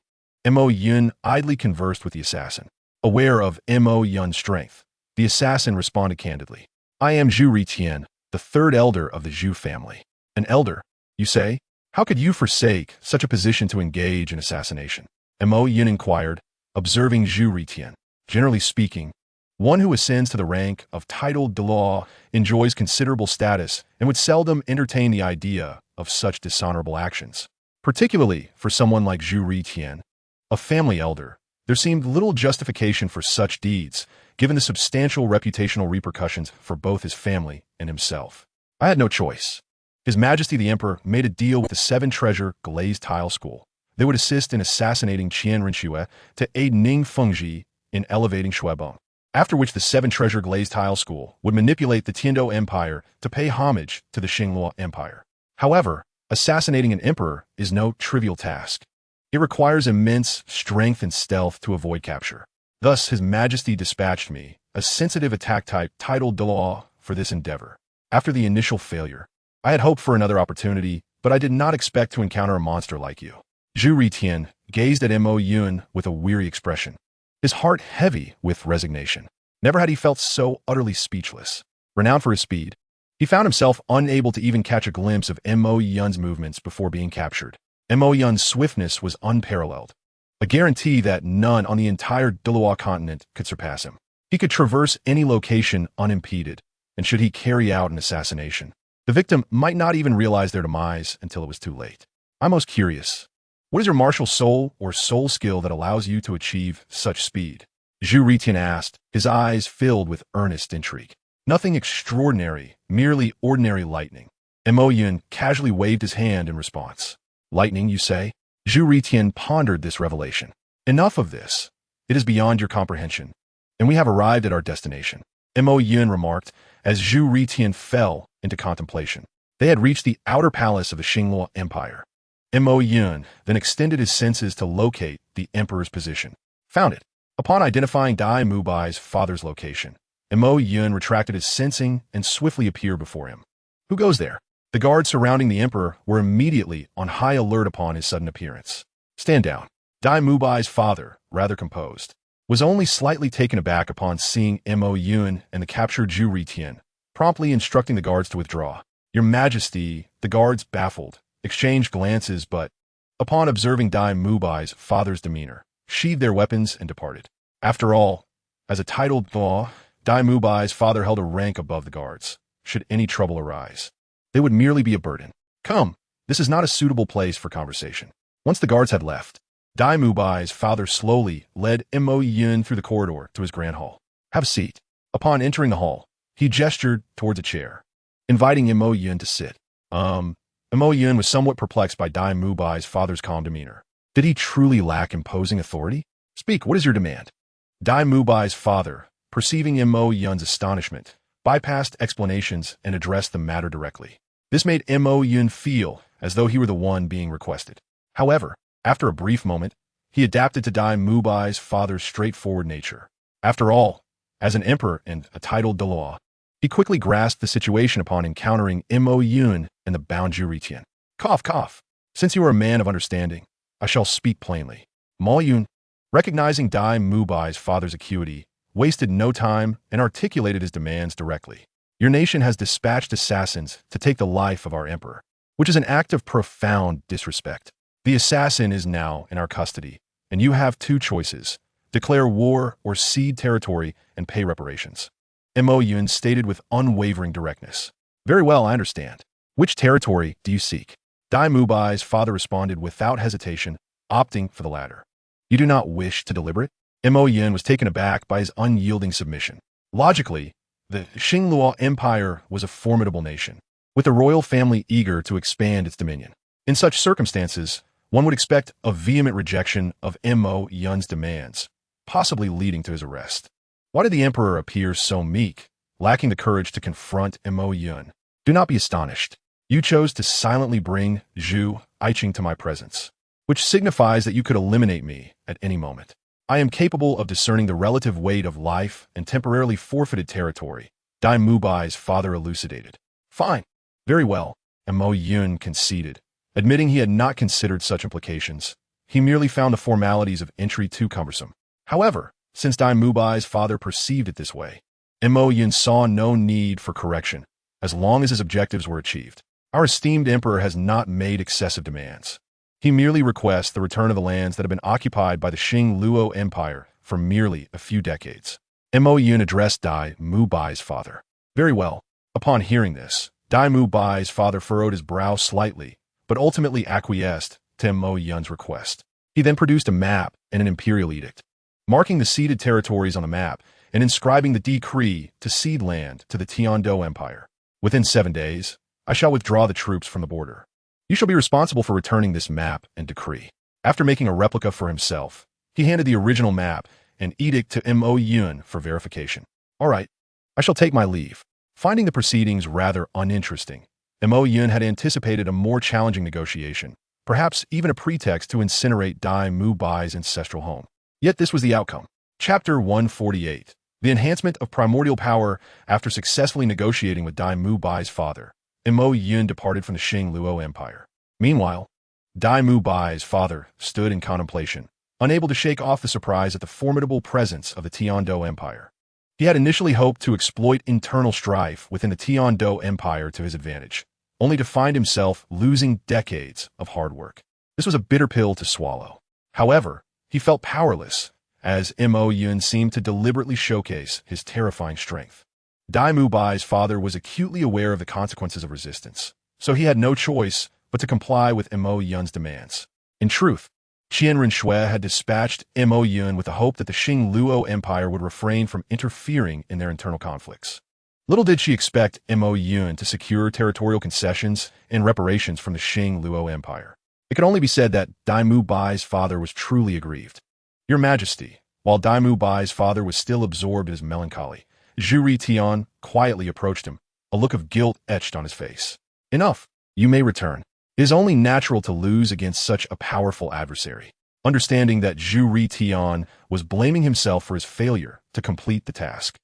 Mo Yun idly conversed with the assassin. Aware of Mo Yun's strength, the assassin responded candidly. I am Zhu Ritian, the third elder of the Zhu family. An elder, you say? How could you forsake such a position to engage in assassination? Mo Yun inquired, observing Zhu Ritian. Generally speaking, one who ascends to the rank of titled Douluo enjoys considerable status and would seldom entertain the idea of such dishonorable actions. Particularly for someone like Zhu Ritian, a family elder, there seemed little justification for such deeds, given the substantial reputational repercussions for both his family and himself. I had no choice. His Majesty the Emperor made a deal with the Seven Treasure Glazed Tile School. They would assist in assassinating Qianren Xue to aid Ning Fengji in elevating Shuebong. After which the Seven Treasure Glazed Tile School would manipulate the Tiando Empire to pay homage to the Xingluo Empire. However, assassinating an emperor is no trivial task. It requires immense strength and stealth to avoid capture. Thus, His Majesty dispatched me, a sensitive attack type titled Douluo, for this endeavor. After the initial failure, I had hoped for another opportunity, but I did not expect to encounter a monster like you. Zhu Ritian gazed at Mo Yun with a weary expression, his heart heavy with resignation. Never had he felt so utterly speechless. Renowned for his speed, he found himself unable to even catch a glimpse of Mo Yun's movements before being captured. Mo Yun's swiftness was unparalleled. a guarantee that none on the entire Douluo Continent could surpass him. He could traverse any location unimpeded, and should he carry out an assassination, the victim might not even realize their demise until it was too late. I'm most curious. What is your martial soul or soul skill that allows you to achieve such speed? Zhu Ritian asked, his eyes filled with earnest intrigue. Nothing extraordinary, merely ordinary lightning. Mo Yun casually waved his hand in response. Lightning, you say? Zhu Ritian pondered this revelation. Enough of this. It is beyond your comprehension, and we have arrived at our destination, Mo Yun remarked as Zhu Ritian fell into contemplation. They had reached the outer palace of the Xingluo Empire. Mo Yun then extended his senses to locate the emperor's position. Found it. Upon identifying Dai Mubai's father's location, Mo Yun retracted his sensing and swiftly appeared before him. Who goes there? The guards surrounding the emperor were immediately on high alert upon his sudden appearance. Stand down. Dai Mubai's father, rather composed, was only slightly taken aback upon seeing Mo Yun and the captured Zhu Ritian, promptly instructing the guards to withdraw. Your Majesty, the guards, baffled, exchanged glances but, upon observing Dai Mubai's father's demeanor, sheathed their weapons and departed. After all, as a titled law, Dai Mubai's father held a rank above the guards. Should any trouble arise, they would merely be a burden. Come, this is not a suitable place for conversation. Once the guards had left, Dai Mubai's father slowly led Mo Yun through the corridor to his grand hall. Have a seat. Upon entering the hall, he gestured towards a chair, inviting Mo Yun to sit. Mo Yun was somewhat perplexed by Dai Mubai's father's calm demeanor. Did he truly lack imposing authority? Speak, what is your demand? Dai Mubai's father, perceiving Mo Yun's astonishment, bypassed explanations and addressed the matter directly. This made Mo Yun feel as though he were the one being requested. However, after a brief moment, he adapted to Dai Mubai's father's straightforward nature. After all, as an emperor and a titled Douluo, he quickly grasped the situation upon encountering Mo Yun and the bound Zhu Ritian. Cough, cough. Since you are a man of understanding, I shall speak plainly. Mo Yun, recognizing Dai Mubai's father's acuity, wasted no time and articulated his demands directly. Your nation has dispatched assassins to take the life of our emperor, which is an act of profound disrespect. The assassin is now in our custody, and you have two choices: declare war or cede territory and pay reparations. Mo Yun stated with unwavering directness. Very well, I understand. Which territory do you seek? Dai Mubai's father responded without hesitation, opting for the latter. You do not wish to deliberate? Mo Yun was taken aback by his unyielding submission. Logically, the Xingluo Empire was a formidable nation, with the royal family eager to expand its dominion. In such circumstances, one would expect a vehement rejection of Mo Yun's demands, possibly leading to his arrest. Why did the emperor appear so meek, lacking the courage to confront Mo Yun? Do not be astonished. You chose to silently bring Zhu Iching to my presence, which signifies that you could eliminate me at any moment. I am capable of discerning the relative weight of life and temporarily forfeited territory, Dai Mubai's father elucidated. Fine. Very well, Mo Yun conceded, admitting he had not considered such implications. He merely found the formalities of entry too cumbersome. However, since Dai Mubai's father perceived it this way, Mo Yun saw no need for correction, as long as his objectives were achieved. Our esteemed emperor has not made excessive demands. He merely requests the return of the lands that have been occupied by the Xingluo Empire for merely a few decades. Mo Yun addressed Dai Mubai's father. Very well. Upon hearing this, Dai Mubai's father furrowed his brow slightly, but ultimately acquiesced to Mo Yun's request. He then produced a map and an imperial edict, marking the ceded territories on the map and inscribing the decree to cede land to the Tiando Empire. Within 7 days, I shall withdraw the troops from the border. You shall be responsible for returning this map and decree. After making a replica for himself, he handed the original map and edict to Mo Yun for verification. All right, I shall take my leave. Finding the proceedings rather uninteresting, Mo Yun had anticipated a more challenging negotiation, perhaps even a pretext to incinerate Dai Mubai's ancestral home. Yet this was the outcome. Chapter 148. The enhancement of primordial power. After successfully negotiating with Dai Mubai's father, Mo Yun departed from the Xingluo Empire. Meanwhile, Dai Mubai's father stood in contemplation, unable to shake off the surprise at the formidable presence of the Tiando Empire. He had initially hoped to exploit internal strife within the Tiando Empire to his advantage, only to find himself losing decades of hard work. This was a bitter pill to swallow. However, he felt powerless, as Mo Yun seemed to deliberately showcase his terrifying strength. Dai Mu Bai's father was acutely aware of the consequences of resistance, so he had no choice but to comply with Mo Yun's demands. In truth, Qian Rinxue had dispatched Mo Yun with the hope that the Xing Luo Empire would refrain from interfering in their internal conflicts. Little did she expect Mo Yun to secure territorial concessions and reparations from the Xing Luo Empire. It could only be said that Dai Mu Bai's father was truly aggrieved. Your Majesty, while Dai Mu Bai's father was still absorbed in his melancholy, Zhu Ritian quietly approached him, a look of guilt etched on his face. Enough. You may return. It is only natural to lose against such a powerful adversary. Understanding that Zhu Ritian was blaming himself for his failure to complete the task,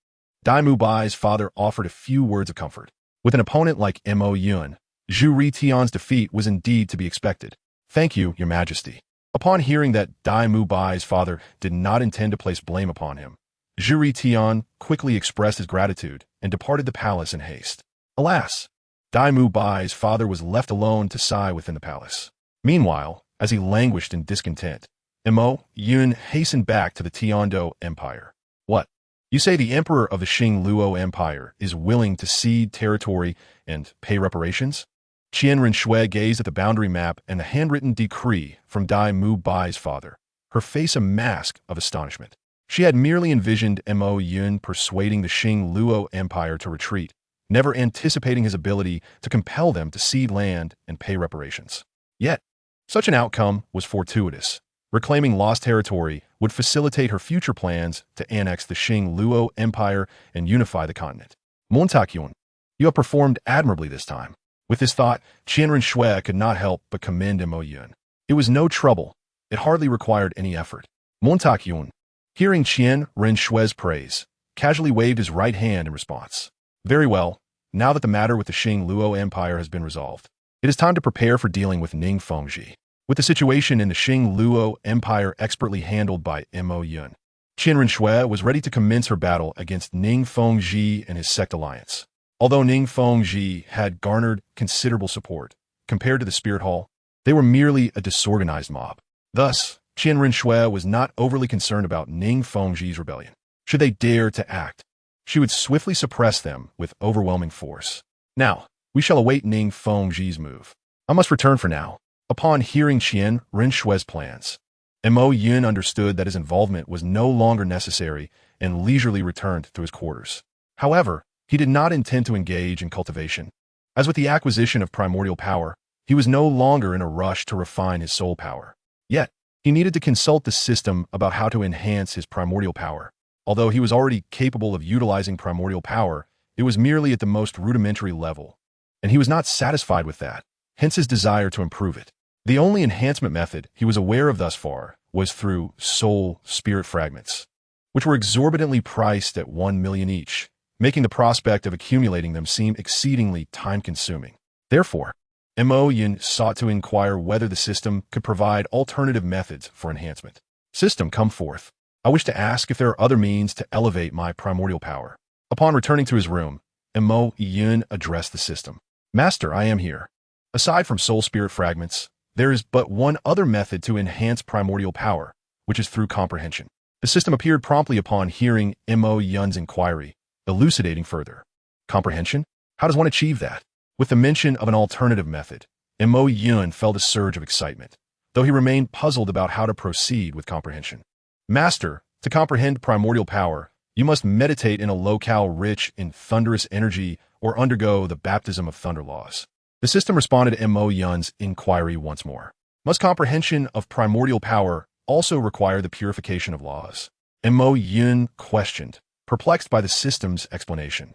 Dai Mu Bai's father offered a few words of comfort. With an opponent like Mo Yun, Zhu Ritian's defeat was indeed to be expected. Thank you, Your Majesty. Upon hearing that Dai Mu Bai's father did not intend to place blame upon him, Zhu Ritian quickly expressed his gratitude and departed the palace in haste. Alas, Dai Mu Bai's father was left alone to sigh within the palace. Meanwhile, as he languished in discontent, Mo Yun hastened back to the Tiando Empire. What? You say the emperor of the Xing Luo Empire is willing to cede territory and pay reparations? Qian Rinxue gazed at the boundary map and the handwritten decree from Dai Mu Bai's father, her face a mask of astonishment. She had merely envisioned Mo Yun persuading the Xing Luo Empire to retreat, never anticipating his ability to compel them to cede land and pay reparations. Yet, such an outcome was fortuitous. Reclaiming lost territory would facilitate her future plans to annex the Xing Luo Empire and unify the continent. Montakyun, you have performed admirably this time. With this thought, Qian Rinxue could not help but commend Mo Yun. It was no trouble. It hardly required any effort. Montakyun, hearing Qian Rinxue's praise, casually waved his right hand in response. Very well, now that the matter with the Xing Luo Empire has been resolved, it is time to prepare for dealing with Ning Fengji. With the situation in the Xing Luo Empire expertly handled by Mo Yun, Qian Rinxue was ready to commence her battle against Ning Fengji and his sect alliance. Although Ning Fengji had garnered considerable support, compared to the Spirit Hall, they were merely a disorganized mob. Thus, Qian Rinxue was not overly concerned about Ning Fengji's rebellion. Should they dare to act, she would swiftly suppress them with overwhelming force. Now, we shall await Ning Fengji's move. I must return for now. Upon hearing Qian Rinxue's plans, Mo Yun understood that his involvement was no longer necessary and leisurely returned to his quarters. However, he did not intend to engage in cultivation. As with the acquisition of primordial power, he was no longer in a rush to refine his soul power. Yet, he needed to consult the system about how to enhance his primordial power. Although he was already capable of utilizing primordial power, it was merely at the most rudimentary level, and he was not satisfied with that, hence his desire to improve it. The only enhancement method he was aware of thus far was through soul spirit fragments, which were exorbitantly priced at 1 million each, making the prospect of accumulating them seem exceedingly time-consuming. Therefore, Mo Yun sought to inquire whether the system could provide alternative methods for enhancement. System, come forth. I wish to ask if there are other means to elevate my primordial power. Upon returning to his room, Mo Yun addressed the system. Master, I am here. Aside from soul spirit fragments, there is but one other method to enhance primordial power, which is through comprehension. The system appeared promptly upon hearing Mo Yun's inquiry, elucidating further. Comprehension? How does one achieve that? With the mention of an alternative method, Mo Yun felt a surge of excitement, though he remained puzzled about how to proceed with comprehension. Master, to comprehend primordial power, you must meditate in a locale rich in thunderous energy or undergo the baptism of thunder laws. The system responded to Mo Yun's inquiry once more. Must comprehension of primordial power also require the purification of laws? Mo Yun questioned, perplexed by the system's explanation,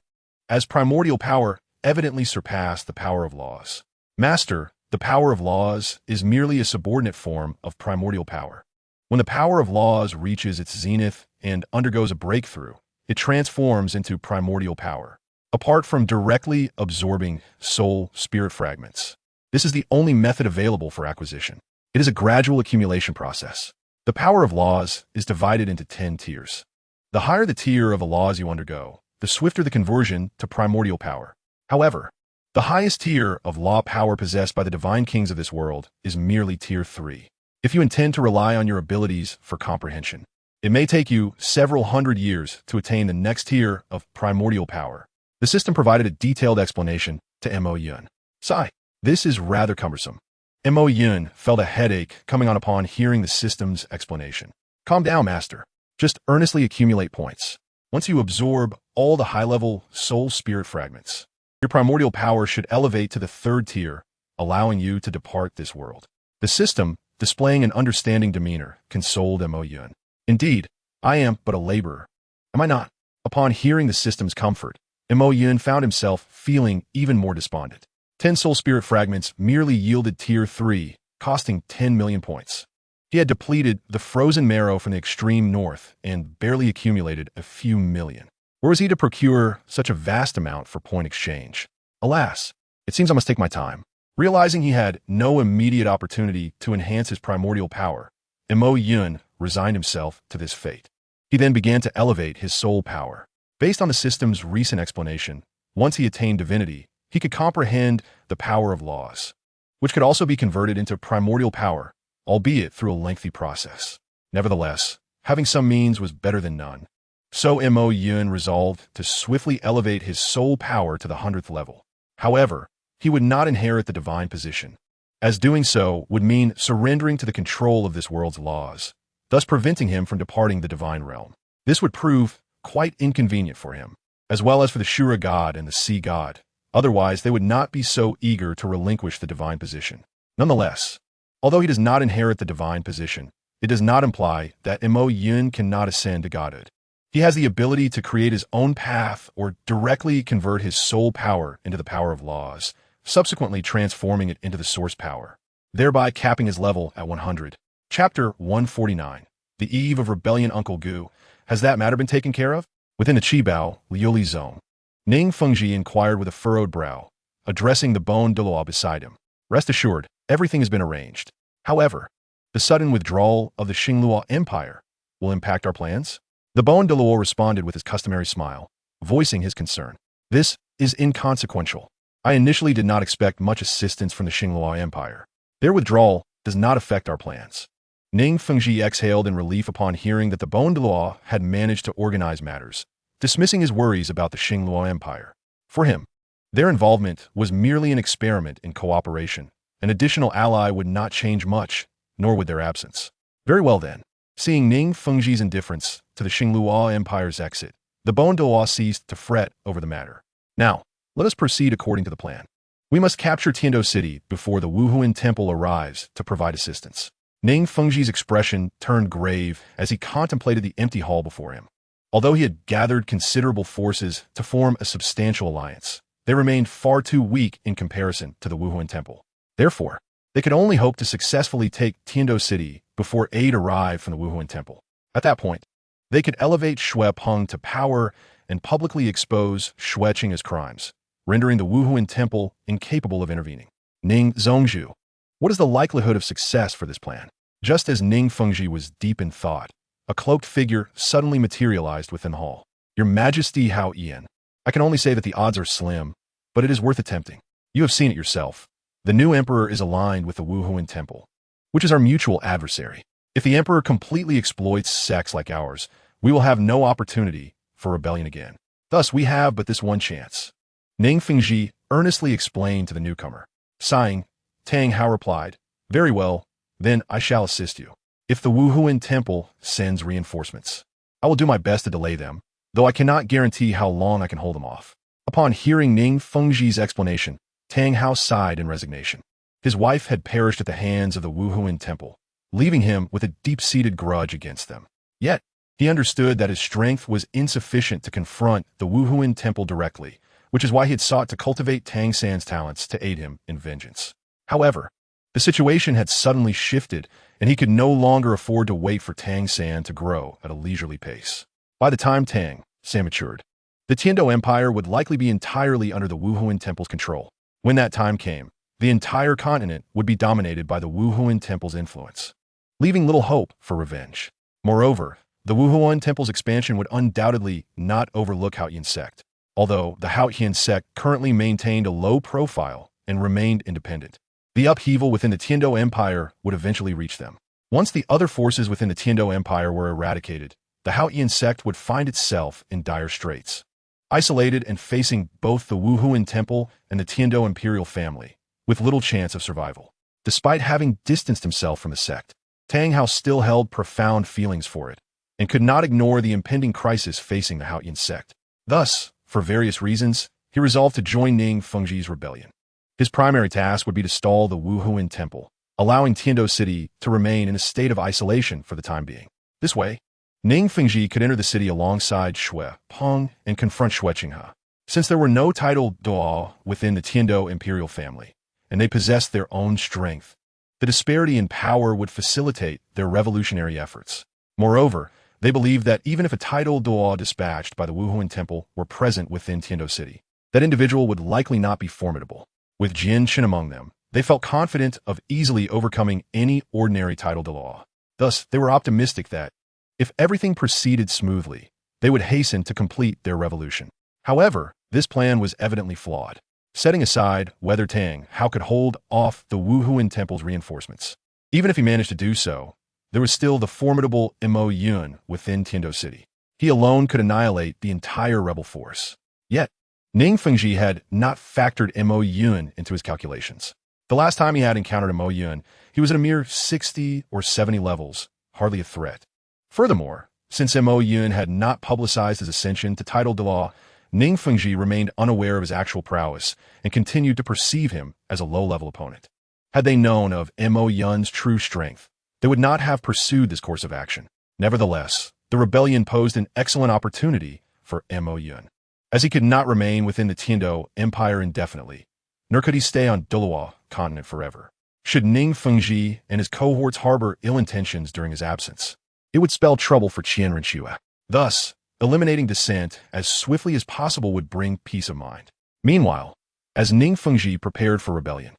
as primordial power evidently surpassed the power of laws. Master, the power of laws is merely a subordinate form of primordial power. When the power of laws reaches its zenith and undergoes a breakthrough, it transforms into primordial power. Apart from directly absorbing soul spirit fragments, this is the only method available for acquisition. It is a gradual accumulation process. The power of laws is divided into 10 tiers. The higher the tier of the laws you undergo, the swifter the conversion to primordial power. However, the highest tier of law power possessed by the divine kings of this world is merely tier 3. if you intend to rely on your abilities for comprehension. It may take you several hundred years to attain the next tier of primordial power. The system provided a detailed explanation to Mo Yun. Sigh. This is rather cumbersome. Mo Yun felt a headache coming on upon hearing the system's explanation. Calm down, master. Just earnestly accumulate points. Once you absorb all the high-level soul spirit fragments, your primordial power should elevate to the third tier, allowing you to depart this world. The system, displaying an understanding demeanor, consoled Mo Yun. Indeed, I am but a laborer. Am I not? Upon hearing the system's comfort, Mo Yun found himself feeling even more despondent. 10 soul spirit fragments merely yielded tier 3, costing 10 million points. He had depleted the frozen marrow from the extreme north and barely accumulated a few million. Where was he to procure such a vast amount for point exchange? Alas, it seems I must take my time. Realizing he had no immediate opportunity to enhance his primordial power, Mo Yun resigned himself to this fate. He then began to elevate his soul power. Based on the system's recent explanation, once he attained divinity, he could comprehend the power of laws, which could also be converted into primordial power, albeit through a lengthy process. Nevertheless, having some means was better than none. So Mo Yun resolved to swiftly elevate his soul power to the 100th level. However, he would not inherit the divine position, as doing so would mean surrendering to the control of this world's laws, thus preventing him from departing the divine realm. This would prove quite inconvenient for him, as well as for the Shura god and the Sea god. Otherwise, they would not be so eager to relinquish the divine position. Nonetheless, although he does not inherit the divine position, it does not imply that Mo Yun cannot ascend to godhood. He has the ability to create his own path or directly convert his soul power into the power of laws, subsequently transforming it into the source power, thereby capping his level at 100. Chapter 149. The Eve of Rebellion. Uncle Gu. Has that matter been taken care of? Within the Qibao, Liuli zone, Ning Fengji inquired with a furrowed brow, addressing the bone Douluo beside him. Rest assured, everything has been arranged. However, the sudden withdrawal of the Xingluo Empire will impact our plans? The bone Douluo responded with his customary smile, voicing his concern. This is inconsequential. I initially did not expect much assistance from the Xingluo Empire. Their withdrawal does not affect our plans. Ning Fengji exhaled in relief upon hearing that the bone Douluo had managed to organize matters, dismissing his worries about the Xingluo Empire. For him, their involvement was merely an experiment in cooperation. An additional ally would not change much, nor would their absence. Very well then. Seeing Ning Fengji's indifference to the Xingluo Empire's exit, the bone Douluo ceased to fret over the matter. Now, let us proceed according to the plan. We must capture Tiando City before the Wuhuan Temple arrives to provide assistance. Ning Fengji's expression turned grave as he contemplated the empty hall before him. Although he had gathered considerable forces to form a substantial alliance, they remained far too weak in comparison to the Wuhuan Temple. Therefore, they could only hope to successfully take Tiando City before aid arrived from the Wuhuan Temple. At that point, they could elevate Xue Peng to power and publicly expose Xue Qing as crimes, rendering the Wuhuan Temple incapable of intervening. Ning Zhongzhu. What is the likelihood of success for this plan? Just as Ning Fengji was deep in thought, a cloaked figure suddenly materialized within the hall. Your Majesty Hao Ian. I can only say that the odds are slim, but it is worth attempting. You have seen it yourself. The new emperor is aligned with the Wuhuan Temple, which is our mutual adversary. If the emperor completely exploits sects like ours, we will have no opportunity for rebellion again. Thus, we have but this one chance. Ning Fengji earnestly explained to the newcomer. Sighing, Tang Hao replied, Very well, then I shall assist you. If the Wuhuan Temple sends reinforcements, I will do my best to delay them, though I cannot guarantee how long I can hold them off. Upon hearing Ning Fengji's explanation, Tang Hao sighed in resignation. His wife had perished at the hands of the Wuhuan Temple, leaving him with a deep-seated grudge against them. Yet, he understood that his strength was insufficient to confront the Wuhuan Temple directly, which is why he had sought to cultivate Tang San's talents to aid him in vengeance. However, the situation had suddenly shifted, and he could no longer afford to wait for Tang San to grow at a leisurely pace. By the time Tang San matured, the Tiando Empire would likely be entirely under the Wuhuan Temple's control. When that time came, the entire continent would be dominated by the Wuhuan Temple's influence, leaving little hope for revenge. Moreover, the Wuhuan Temple's expansion would undoubtedly not overlook Haotian sect, although the Haotian sect currently maintained a low profile and remained independent. The upheaval within the Tiando Empire would eventually reach them. Once the other forces within the Tiando Empire were eradicated, the Haotian sect would find itself in dire straits. Isolated and facing both the Wuhuan Temple and the Tiando imperial family, with little chance of survival. Despite having distanced himself from the sect, Tang Hao still held profound feelings for it, and could not ignore the impending crisis facing the Haotian sect. Thus, for various reasons, he resolved to join Ning Fengji's rebellion. His primary task would be to stall the Wuhuan Temple, allowing Tiando City to remain in a state of isolation for the time being. This way, Ning Fengji could enter the city alongside Shui, Peng, and confront Shui Qinghe. Since there were no titled Douluo within the Tiando imperial family, and they possessed their own strength, the disparity in power would facilitate their revolutionary efforts. Moreover, they believed that even if a titled Douluo dispatched by the Wuhuan Temple were present within Tiando City, that individual would likely not be formidable. With Jian Shen among them, they felt confident of easily overcoming any ordinary titled Douluo. Thus, they were optimistic that, if everything proceeded smoothly, they would hasten to complete their revolution. However, this plan was evidently flawed. Setting aside whether Tang Hao could hold off the Wuhuan Temple's reinforcements. Even if he managed to do so, there was still the formidable Mo Yun within Tiando City. He alone could annihilate the entire rebel force. Yet, Ning Fengji had not factored Mo Yun into his calculations. The last time he had encountered Mo Yun, he was at a mere 60 or 70 levels, hardly a threat. Furthermore, since Mo Yun had not publicized his ascension to title Douluo, Ning Fengji remained unaware of his actual prowess and continued to perceive him as a low-level opponent. Had they known of Mo Yun's true strength, they would not have pursued this course of action. Nevertheless, the rebellion posed an excellent opportunity for Mo Yun, as he could not remain within the Tiando Empire indefinitely, nor could he stay on Douluo Continent forever. Should Ning Fengji and his cohorts harbor ill intentions during his absence, it would spell trouble for Qian Rinxue. Thus, eliminating dissent as swiftly as possible would bring peace of mind. Meanwhile, as Ning Fengji prepared for rebellion,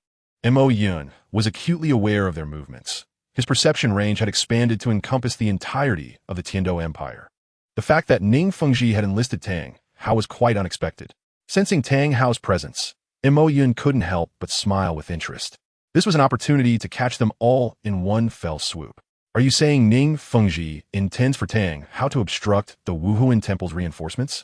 Mo Yun was acutely aware of their movements. His perception range had expanded to encompass the entirety of the Tiando Empire. The fact that Ning Fengji had enlisted Tang Hao was quite unexpected. Sensing Tang Hao's presence, Mo Yun couldn't help but smile with interest. This was an opportunity to catch them all in one fell swoop. Are you saying Ning Fengji intends for Tang Hao to obstruct the Wuhuan Temple's reinforcements?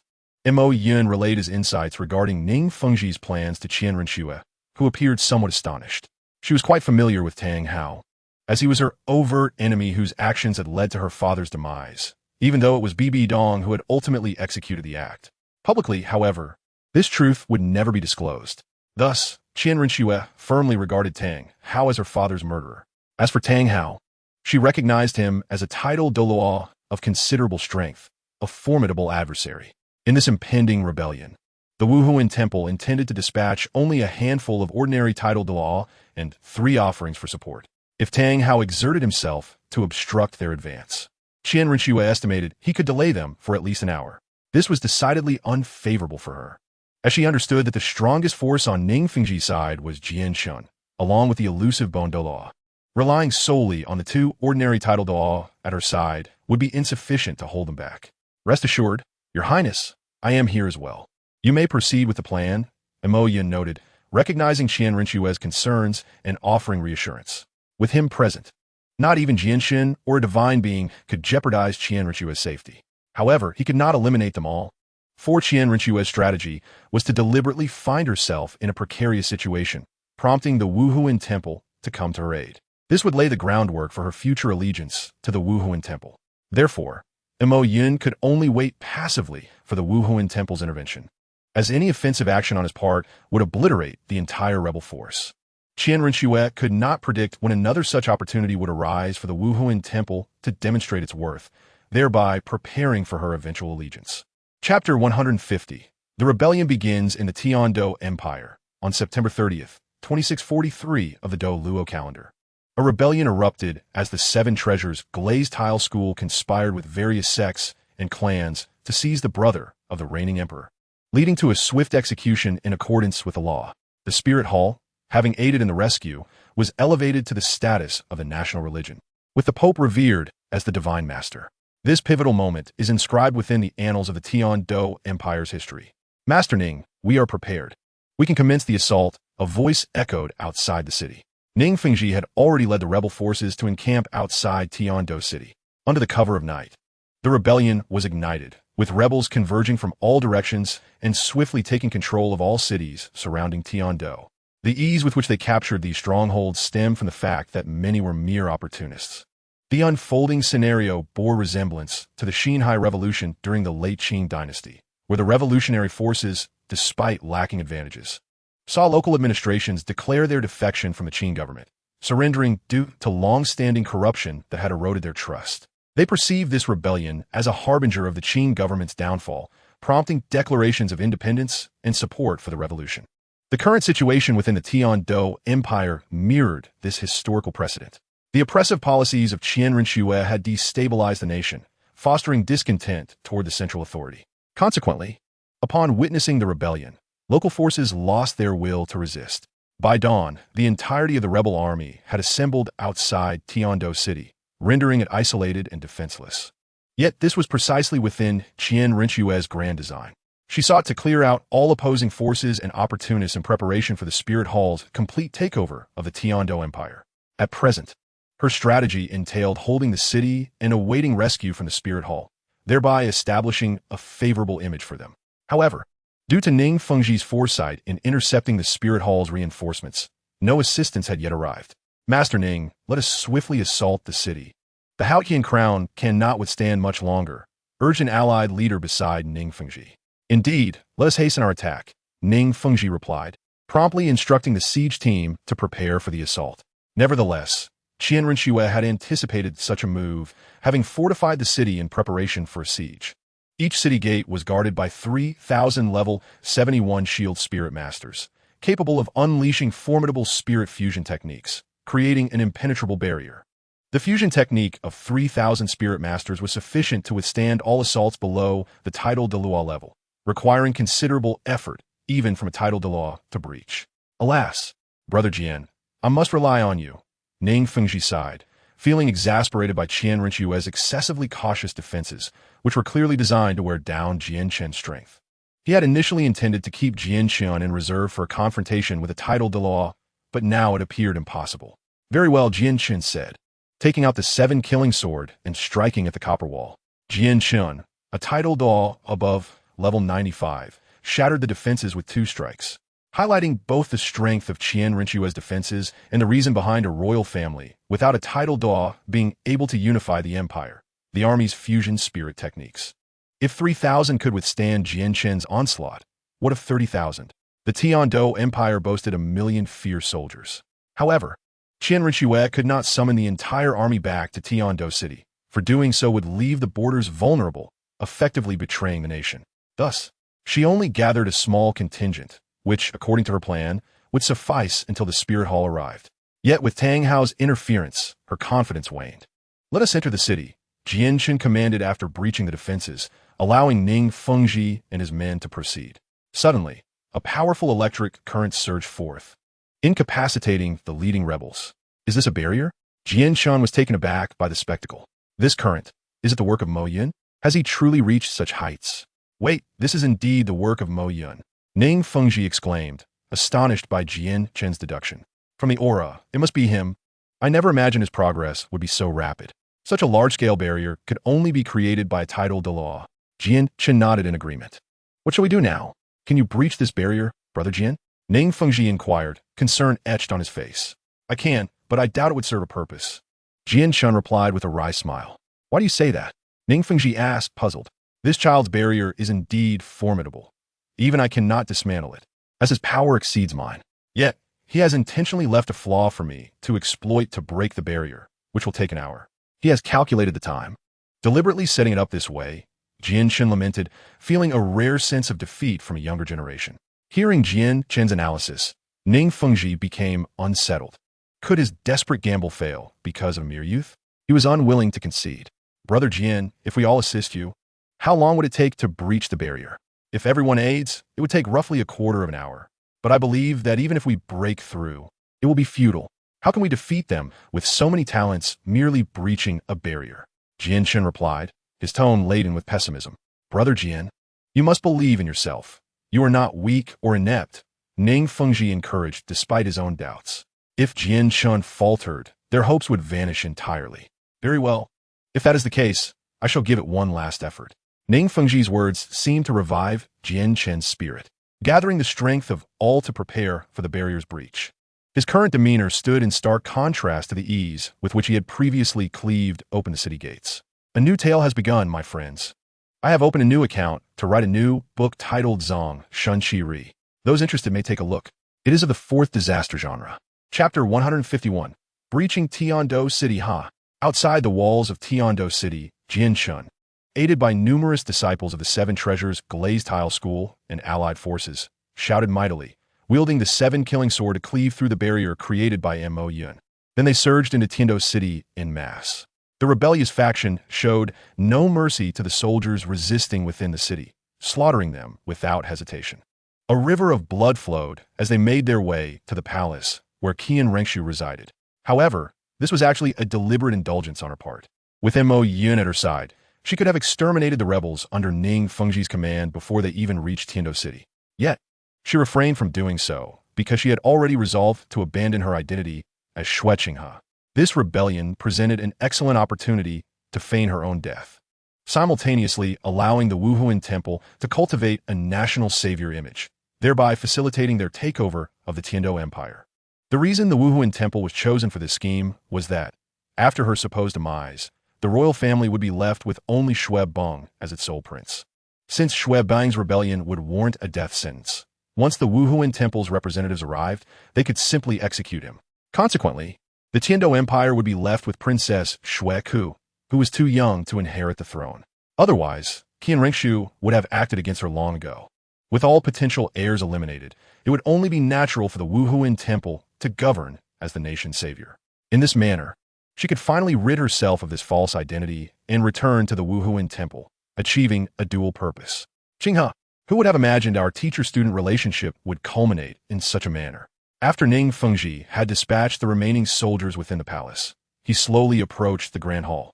Mo Yun relayed his insights regarding Ning Fengji's plans to Qian Rinxue, who appeared somewhat astonished. She was quite familiar with Tang Hao, as he was her overt enemy whose actions had led to her father's demise, even though it was Bibi Dong who had ultimately executed the act. Publicly, however, this truth would never be disclosed. Thus, Qian Rinxue firmly regarded Tang Hao as her father's murderer. As for Tang Hao, she recognized him as a titled Douluo of considerable strength, a formidable adversary. In this impending rebellion, the Wuhuan Temple intended to dispatch only a handful of ordinary titled Douluo and 3 offerings for support, if Tang Hao exerted himself to obstruct their advance. Qian Rinxue estimated he could delay them for at least an hour. This was decidedly unfavorable for her, as she understood that the strongest force on Ning Fengji's side was Jian Shen, along with the elusive Bon Douluo. Relying solely on the 2 ordinary titled Douluo at her side would be insufficient to hold them back. Rest assured, Your Highness, I am here as well. You may proceed with the plan, Mo Yun noted, recognizing Qian Rinxue's concerns and offering reassurance. With him present, not even Jianshin or a divine being could jeopardize Qian Rinxue's safety. However, he could not eliminate them all. For Qian Rinxue's strategy was to deliberately find herself in a precarious situation, prompting the Wuhuan Temple to come to her aid. This would lay the groundwork for her future allegiance to the Wuhuan Temple. Therefore, Mo Yun could only wait passively for the Wuhuan Temple's intervention, as any offensive action on his part would obliterate the entire rebel force. Qian Rinxue could not predict when another such opportunity would arise for the Wuhuan Temple to demonstrate its worth, thereby preparing for her eventual allegiance. Chapter 150. The rebellion begins in the Tiando Empire on September 30th, 2643 of the Douluo calendar. A rebellion erupted as the 7 Treasures Glazed Tile School conspired with various sects and clans to seize the brother of the reigning emperor, leading to a swift execution in accordance with the law. The Spirit Hall, having aided in the rescue, was elevated to the status of a national religion, with the Pope revered as the Divine Master. This pivotal moment is inscribed within the annals of the Tiando Empire's history. Master Ning, we are prepared. We can commence the assault, a voice echoed outside the city. Ning Fengji had already led the rebel forces to encamp outside Tiandou City. Under the cover of night, the rebellion was ignited, with rebels converging from all directions and swiftly taking control of all cities surrounding Tiandou. The ease with which they captured these strongholds stemmed from the fact that many were mere opportunists. The unfolding scenario bore resemblance to the Xinhai Revolution during the late Qing dynasty, where the revolutionary forces, despite lacking advantages, saw local administrations declare their defection from the Qing government, surrendering due to long-standing corruption that had eroded their trust. They perceived this rebellion as a harbinger of the Qing government's downfall, prompting declarations of independence and support for the revolution. The current situation within the Tiandou Empire mirrored this historical precedent. The oppressive policies of Qian Rinxue had destabilized the nation, fostering discontent toward the central authority. Consequently, upon witnessing the rebellion, local forces lost their will to resist. By dawn, the entirety of the rebel army had assembled outside Tiandou City, rendering it isolated and defenseless. Yet this was precisely within Qian Rinxue's grand design. She sought to clear out all opposing forces and opportunists in preparation for the Spirit Hall's complete takeover of the Tiandou Empire. At present, her strategy entailed holding the city and awaiting rescue from the Spirit Hall, thereby establishing a favorable image for them. However, due to Ning Fengji's foresight in intercepting the Spirit Hall's reinforcements, no assistance had yet arrived. Master Ning, let us swiftly assault the city. The Haotian crown cannot withstand much longer, urged an allied leader beside Ning Fengji. Indeed, let us hasten our attack, Ning Fengji replied, promptly instructing the siege team to prepare for the assault. Nevertheless, Qian Rinxue had anticipated such a move, having fortified the city in preparation for a siege. Each city gate was guarded by 3,000 level 71 shield spirit masters, capable of unleashing formidable spirit fusion techniques, creating an impenetrable barrier. The fusion technique of 3,000 spirit masters was sufficient to withstand all assaults below the title Douluo level, requiring considerable effort, even from a title Douluo, to breach. Alas, Brother Jian, I must rely on you, Ning Fengji sighed, feeling exasperated by Qian Rinxue's excessively cautious defenses, which were clearly designed to wear down Jian Chen's strength. He had initially intended to keep Jian Chen in reserve for a confrontation with a title Douluo, but now it appeared impossible. Very well, Jian Chen said, taking out the 7 killing sword and striking at the copper wall. Jian Chen, a title Douluo above level 95, shattered the defenses with 2 strikes, highlighting both the strength of Qian Rinxue's defenses and the reason behind a royal family, without a title Douluo, being able to unify the empire, the army's fusion spirit techniques. If 3,000 could withstand Jian Chen's onslaught, what of 30,000? The Tiandou Empire boasted 1,000,000 fierce soldiers. However, Qian Rinxue could not summon the entire army back to Tiandou City, for doing so would leave the borders vulnerable, effectively betraying the nation. Thus, she only gathered a small contingent, which, according to her plan, would suffice until the Spirit Hall arrived. Yet with Tang Hao's interference, her confidence waned. Let us enter the city, Jian Chen commanded after breaching the defenses, allowing Ning Fengji and his men to proceed. Suddenly, a powerful electric current surged forth, incapacitating the leading rebels. Is this a barrier? Jian Chen was taken aback by the spectacle. This current, is it the work of Mo Yun? Has he truly reached such heights? Wait, this is indeed the work of Mo Yun, Ning Fengji exclaimed, astonished by Jian Chen's deduction. From the aura, it must be him. I never imagined his progress would be so rapid. Such a large-scale barrier could only be created by a title Douluo. Jian Chen nodded in agreement. What shall we do now? Can you breach this barrier, Brother Jian? Ning Fengji inquired, concern etched on his face. I can, but I doubt it would serve a purpose. Jian Chen replied with a wry smile. Why do you say that? Ning Fengji asked, puzzled. This child's barrier is indeed formidable. Even I cannot dismantle it, as his power exceeds mine. Yet, he has intentionally left a flaw for me to exploit to break the barrier, which will take an hour. He has calculated the time. Deliberately setting it up this way, Jian Chen lamented, feeling a rare sense of defeat from a younger generation. Hearing Jian Chen's analysis, Ning Fengji became unsettled. Could his desperate gamble fail because of mere youth? He was unwilling to concede. Brother Jian, if we all assist you, how long would it take to breach the barrier? If everyone aids, it would take roughly a quarter of an hour. But I believe that even if we break through, it will be futile. How can we defeat them with so many talents merely breaching a barrier? Jian Chen replied, his tone laden with pessimism. Brother Jian, you must believe in yourself. You are not weak or inept, Ning Fengji encouraged despite his own doubts. If Jian Chun faltered, their hopes would vanish entirely. Very well. If that is the case, I shall give it one last effort. Ning Fengji's words seemed to revive Jian Chen's spirit, gathering the strength of all to prepare for the barrier's breach. His current demeanor stood in stark contrast to the ease with which he had previously cleaved open the city gates. A new tale has begun, my friends. I have opened a new account to write a new book titled Zong Shun Qi Ri. Those interested may take a look. It is of the fourth disaster genre. Chapter 151. Breaching Tiando City Ha. Outside the walls of Tiando City, Jian Chun, aided by numerous disciples of the Seven Treasures Glazed Tile School and allied forces, shouted mightily, wielding the seven-killing sword to cleave through the barrier created by Mo Yun. Then they surged into Tiando City en masse. The rebellious faction showed no mercy to the soldiers resisting within the city, slaughtering them without hesitation. A river of blood flowed as they made their way to the palace where Qian Rengshu resided. However, this was actually a deliberate indulgence on her part. With Mo Yun at her side, she could have exterminated the rebels under Ning Fengji's command before they even reached Tiando City. Yet, she refrained from doing so because she had already resolved to abandon her identity as Xue Qinghe. This rebellion presented an excellent opportunity to feign her own death, simultaneously allowing the Wuhuan Temple to cultivate a national savior image, thereby facilitating their takeover of the Tiando Empire. The reason the Wuhuan Temple was chosen for this scheme was that, after her supposed demise, the royal family would be left with only Xue Beng as its sole prince. Since Xue Beng's rebellion would warrant a death sentence, once the Wuhuan Temple's representatives arrived, they could simply execute him. Consequently, the Tiando Empire would be left with Princess Xue Ku, who was too young to inherit the throne. Otherwise, Qian Rengshu would have acted against her long ago. With all potential heirs eliminated, it would only be natural for the Wuhuan Temple to govern as the nation's savior. In this manner, she could finally rid herself of this false identity and return to the Wuhuan Temple, achieving a dual purpose. Qinghe, who would have imagined our teacher-student relationship would culminate in such a manner? After Ning Fengji had dispatched the remaining soldiers within the palace, he slowly approached the Grand Hall,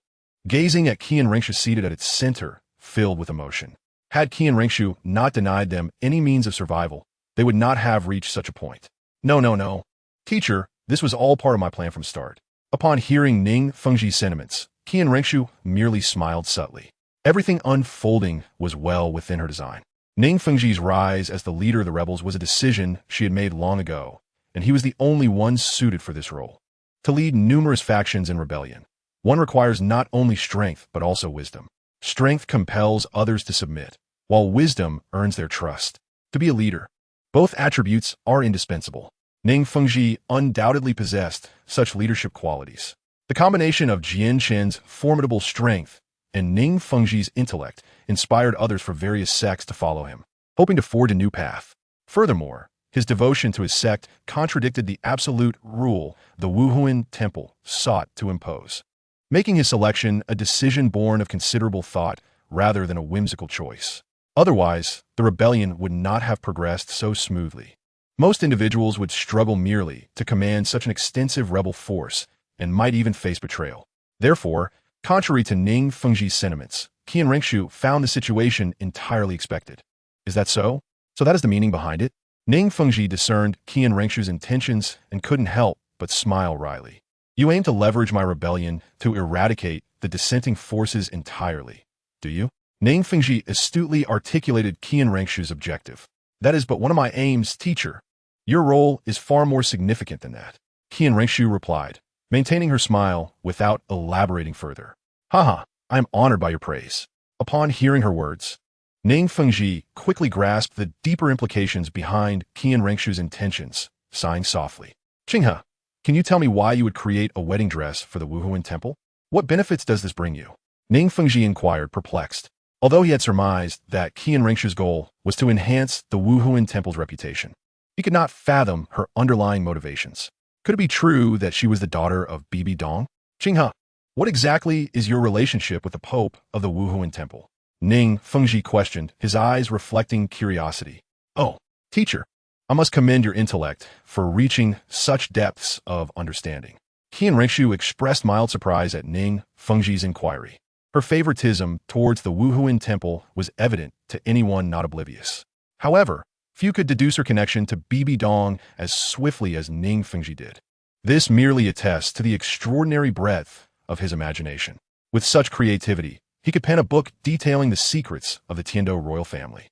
gazing at Qian Rengshu seated at its center, filled with emotion. Had Qian Rengshu not denied them any means of survival, they would not have reached such a point. No. Teacher, this was all part of my plan from start. Upon hearing Ning Fengji's sentiments, Qian Rengshu merely smiled subtly. Everything unfolding was well within her design. Ning Fengji's rise as the leader of the rebels was a decision she had made long ago, and he was the only one suited for this role. To lead numerous factions in rebellion, one requires not only strength but also wisdom. Strength compels others to submit, while wisdom earns their trust. To be a leader, both attributes are indispensable. Ning Fengji undoubtedly possessed such leadership qualities. The combination of Jian Chen's formidable strength and Ning Fengji's intellect inspired others for various sects to follow him, hoping to forge a new path. Furthermore, his devotion to his sect contradicted the absolute rule the Wuhuan Temple sought to impose, making his selection a decision born of considerable thought rather than a whimsical choice. Otherwise, the rebellion would not have progressed so smoothly. Most individuals would struggle merely to command such an extensive rebel force and might even face betrayal. Therefore, contrary to Ning Fengji's sentiments, Qian Rengshu found the situation entirely expected. Is that so? So that is the meaning behind it? Ning Fengji discerned Qian Rengshu's intentions and couldn't help but smile wryly. You aim to leverage my rebellion to eradicate the dissenting forces entirely, do you? Ning Fengji astutely articulated Qian Rengshu's objective. That is but one of my aims, teacher. Your role is far more significant than that. Qian Rengshu replied, maintaining her smile without elaborating further. Haha, I am honored by your praise. Upon hearing her words, Ning Fengji quickly grasped the deeper implications behind Qian Rengshu's intentions, sighing softly. Qinghe, can you tell me why you would create a wedding dress for the Wuhuan Temple? What benefits does this bring you? Ning Fengji inquired, perplexed. Although he had surmised that Qian Rengshu's goal was to enhance the Wuhuan Temple's reputation, he could not fathom her underlying motivations. Could it be true that she was the daughter of Bibi Dong? Qinghe, what exactly is your relationship with the Pope of the Wuhuan Temple? Ning Fengji questioned, his eyes reflecting curiosity. Oh, teacher, I must commend your intellect for reaching such depths of understanding. Qian Rengshu expressed mild surprise at Ning Fengji's inquiry. Her favoritism towards the Wuhuan Temple was evident to anyone not oblivious. However, few could deduce her connection to Bibi Dong as swiftly as Ning Fengji did. This merely attests to the extraordinary breadth of his imagination. With such creativity, he could pen a book detailing the secrets of the Tiando royal family.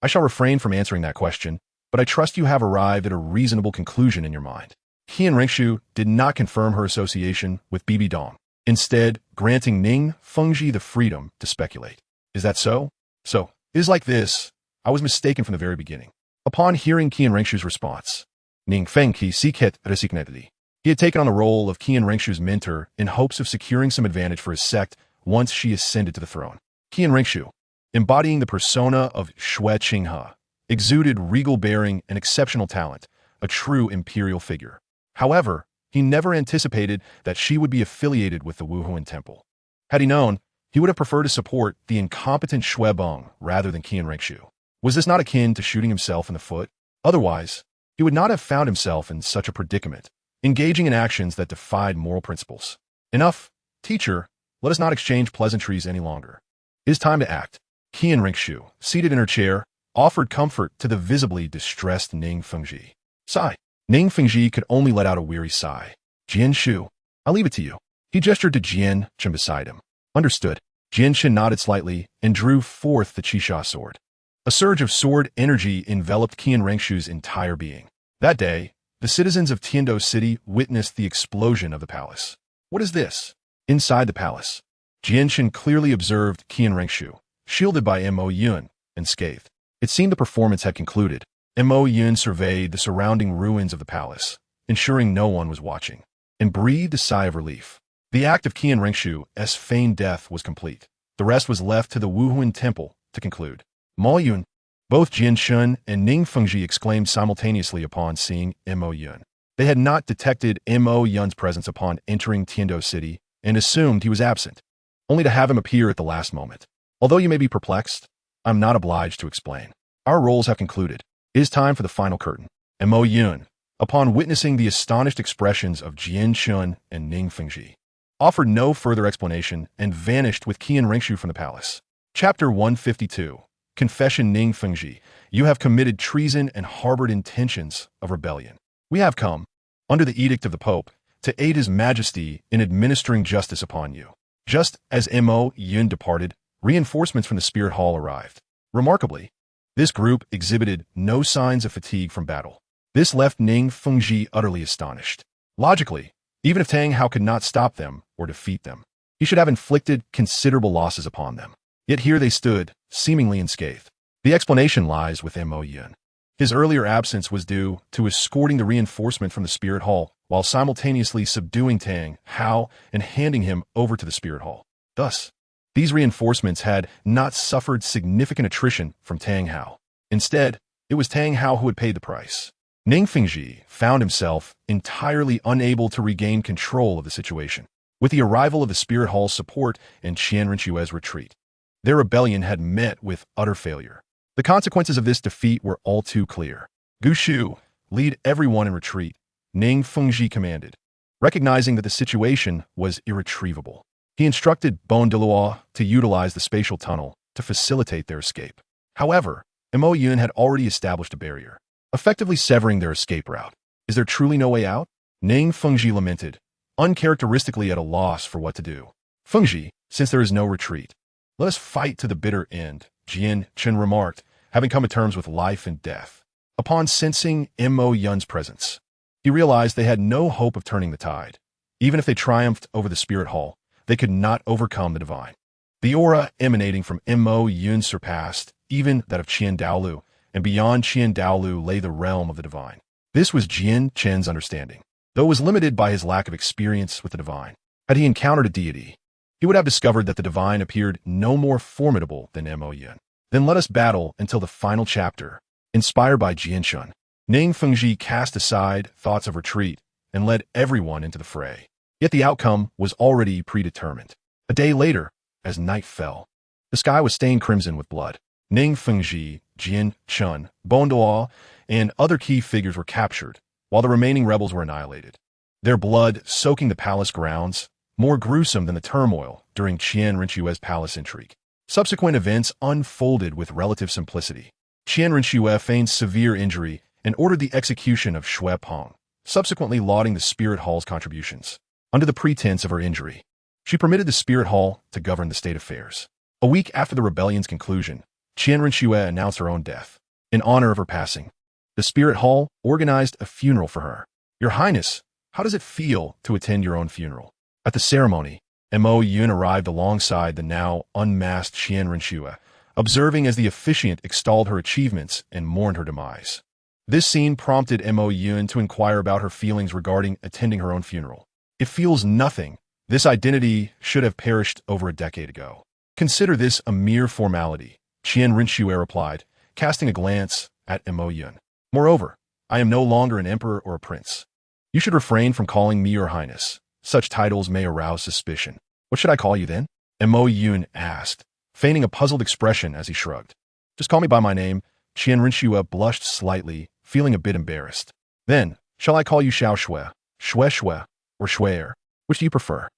I shall refrain from answering that question, but I trust you have arrived at a reasonable conclusion in your mind. Qian Ringshu did not confirm her association with Bibi Dong, instead granting Ning Fengji the freedom to speculate. Is that so? So, it is like this. I was mistaken from the very beginning. Upon hearing Qian Ringshu's response, Ning Fengji siket resignedly. He had taken on the role of Qian Ringshu's mentor in hopes of securing some advantage for his sect once she ascended to the throne. Qian Ringshu, embodying the persona of Xue Qinghe, exuded regal bearing and exceptional talent, a true imperial figure. However, he never anticipated that she would be affiliated with the Wuhuan Temple. Had he known, he would have preferred to support the incompetent Xue Beng rather than Qian Ringshu. Was this not akin to shooting himself in the foot? Otherwise, he would not have found himself in such a predicament, engaging in actions that defied moral principles. Enough, teacher, let us not exchange pleasantries any longer. It is time to act. Qian Ringshu, seated in her chair, offered comfort to the visibly distressed Ning Fengji. Sigh. Ning Fengji could only let out a weary sigh. Jian Shu, I'll leave it to you. He gestured to Jian Chen beside him. Understood. Jian Chen nodded slightly and drew forth the Qisha sword. A surge of sword energy enveloped Qian Ringshu's entire being. That day, the citizens of Tiando City witnessed the explosion of the palace. What is this? Inside the palace, Jian Chen clearly observed Qian Ringshu, shielded by Mo Yun, and scathed. It seemed the performance had concluded. Mo Yun surveyed the surrounding ruins of the palace, ensuring no one was watching, and breathed a sigh of relief. The act of Qian Ringshu's feigned death was complete. The rest was left to the Wuhuan Temple to conclude. Mo Yun. Both Jian Shun and Ning Fengji exclaimed simultaneously upon seeing Mo Yun. They had not detected Mo Yun's presence upon entering Tiando City and assumed he was absent, only to have him appear at the last moment. Although you may be perplexed, I'm not obliged to explain. Our roles have concluded. It is time for the final curtain. Mo Yun, upon witnessing the astonished expressions of Jian Shun and Ning Fengji, offered no further explanation and vanished with Qian Ringshu from the palace. Chapter 152. Confession. Ning Fengji, you have committed treason and harbored intentions of rebellion. We have come, under the edict of the Pope, to aid His Majesty in administering justice upon you. Just as Mo Yun departed, reinforcements from the Spirit Hall arrived. Remarkably, this group exhibited no signs of fatigue from battle. This left Ning Fengji utterly astonished. Logically, even if Tang Hao could not stop them or defeat them, he should have inflicted considerable losses upon them. Yet here they stood, seemingly unscathed. The explanation lies with Mo Yun. His earlier absence was due to escorting the reinforcement from the Spirit Hall, while simultaneously subduing Tang Hao and handing him over to the Spirit Hall. Thus, these reinforcements had not suffered significant attrition from Tang Hao. Instead, it was Tang Hao who had paid the price. Ning Fengji found himself entirely unable to regain control of the situation. With the arrival of the Spirit Hall's support and Qian Ringshu's retreat, their rebellion had met with utter failure. The consequences of this defeat were all too clear. Gu Shu, lead everyone in retreat, Ning Fengji commanded. Recognizing that the situation was irretrievable, he instructed Bon Douluo to utilize the spatial tunnel to facilitate their escape. However, Mo Yun had already established a barrier, effectively severing their escape route. Is there truly no way out? Ning Fengji lamented, uncharacteristically at a loss for what to do. Fengji, since there is no retreat, let us fight to the bitter end, Jian Chen remarked, having come to terms with life and death. Upon sensing Mo Yun's presence, he realized they had no hope of turning the tide. Even if they triumphed over the Spirit Hall, they could not overcome the divine. The aura emanating from Mo Yun surpassed even that of Qian Daolu, and beyond Qian Daolu lay the realm of the divine. This was Jian Chen's understanding, though it was limited by his lack of experience with the divine. Had he encountered a deity, he would have discovered that the divine appeared no more formidable than Mo Yun. Then let us battle until the final chapter. Inspired by Jian Shun, Ning Fengji cast aside thoughts of retreat and led everyone into the fray. Yet the outcome was already predetermined. A day later, as night fell, the sky was stained crimson with blood. Ning Fengji, Jian Chun, Bon Douluo, and other key figures were captured, while the remaining rebels were annihilated. Their blood soaking the palace grounds, more gruesome than the turmoil during Qian Ringshu's palace intrigue. Subsequent events unfolded with relative simplicity. Qian Ringshu feigned severe injury and ordered the execution of Xue Peng, subsequently lauding the Spirit Hall's contributions. Under the pretense of her injury, she permitted the Spirit Hall to govern the state affairs. A week after the rebellion's conclusion, Qian Rinxue announced her own death. In honor of her passing, the Spirit Hall organized a funeral for her. Your Highness, how does it feel to attend your own funeral? At the ceremony, Mo Yun arrived alongside the now unmasked Qian Rinxue, observing as the officiant extolled her achievements and mourned her demise. This scene prompted Mo Yun to inquire about her feelings regarding attending her own funeral. It feels nothing. This identity should have perished over a decade ago. Consider this a mere formality, Qian Rinxue replied, casting a glance at Mo Yun. Moreover, I am no longer an emperor or a prince. You should refrain from calling me your highness. Such titles may arouse suspicion. What should I call you then? Mo Yun asked, feigning a puzzled expression as he shrugged. Just call me by my name. Qian Rinxue blushed slightly, feeling a bit embarrassed. Then, shall I call you Xiao Shui, Shui Shui, or Shuier? Which do you prefer?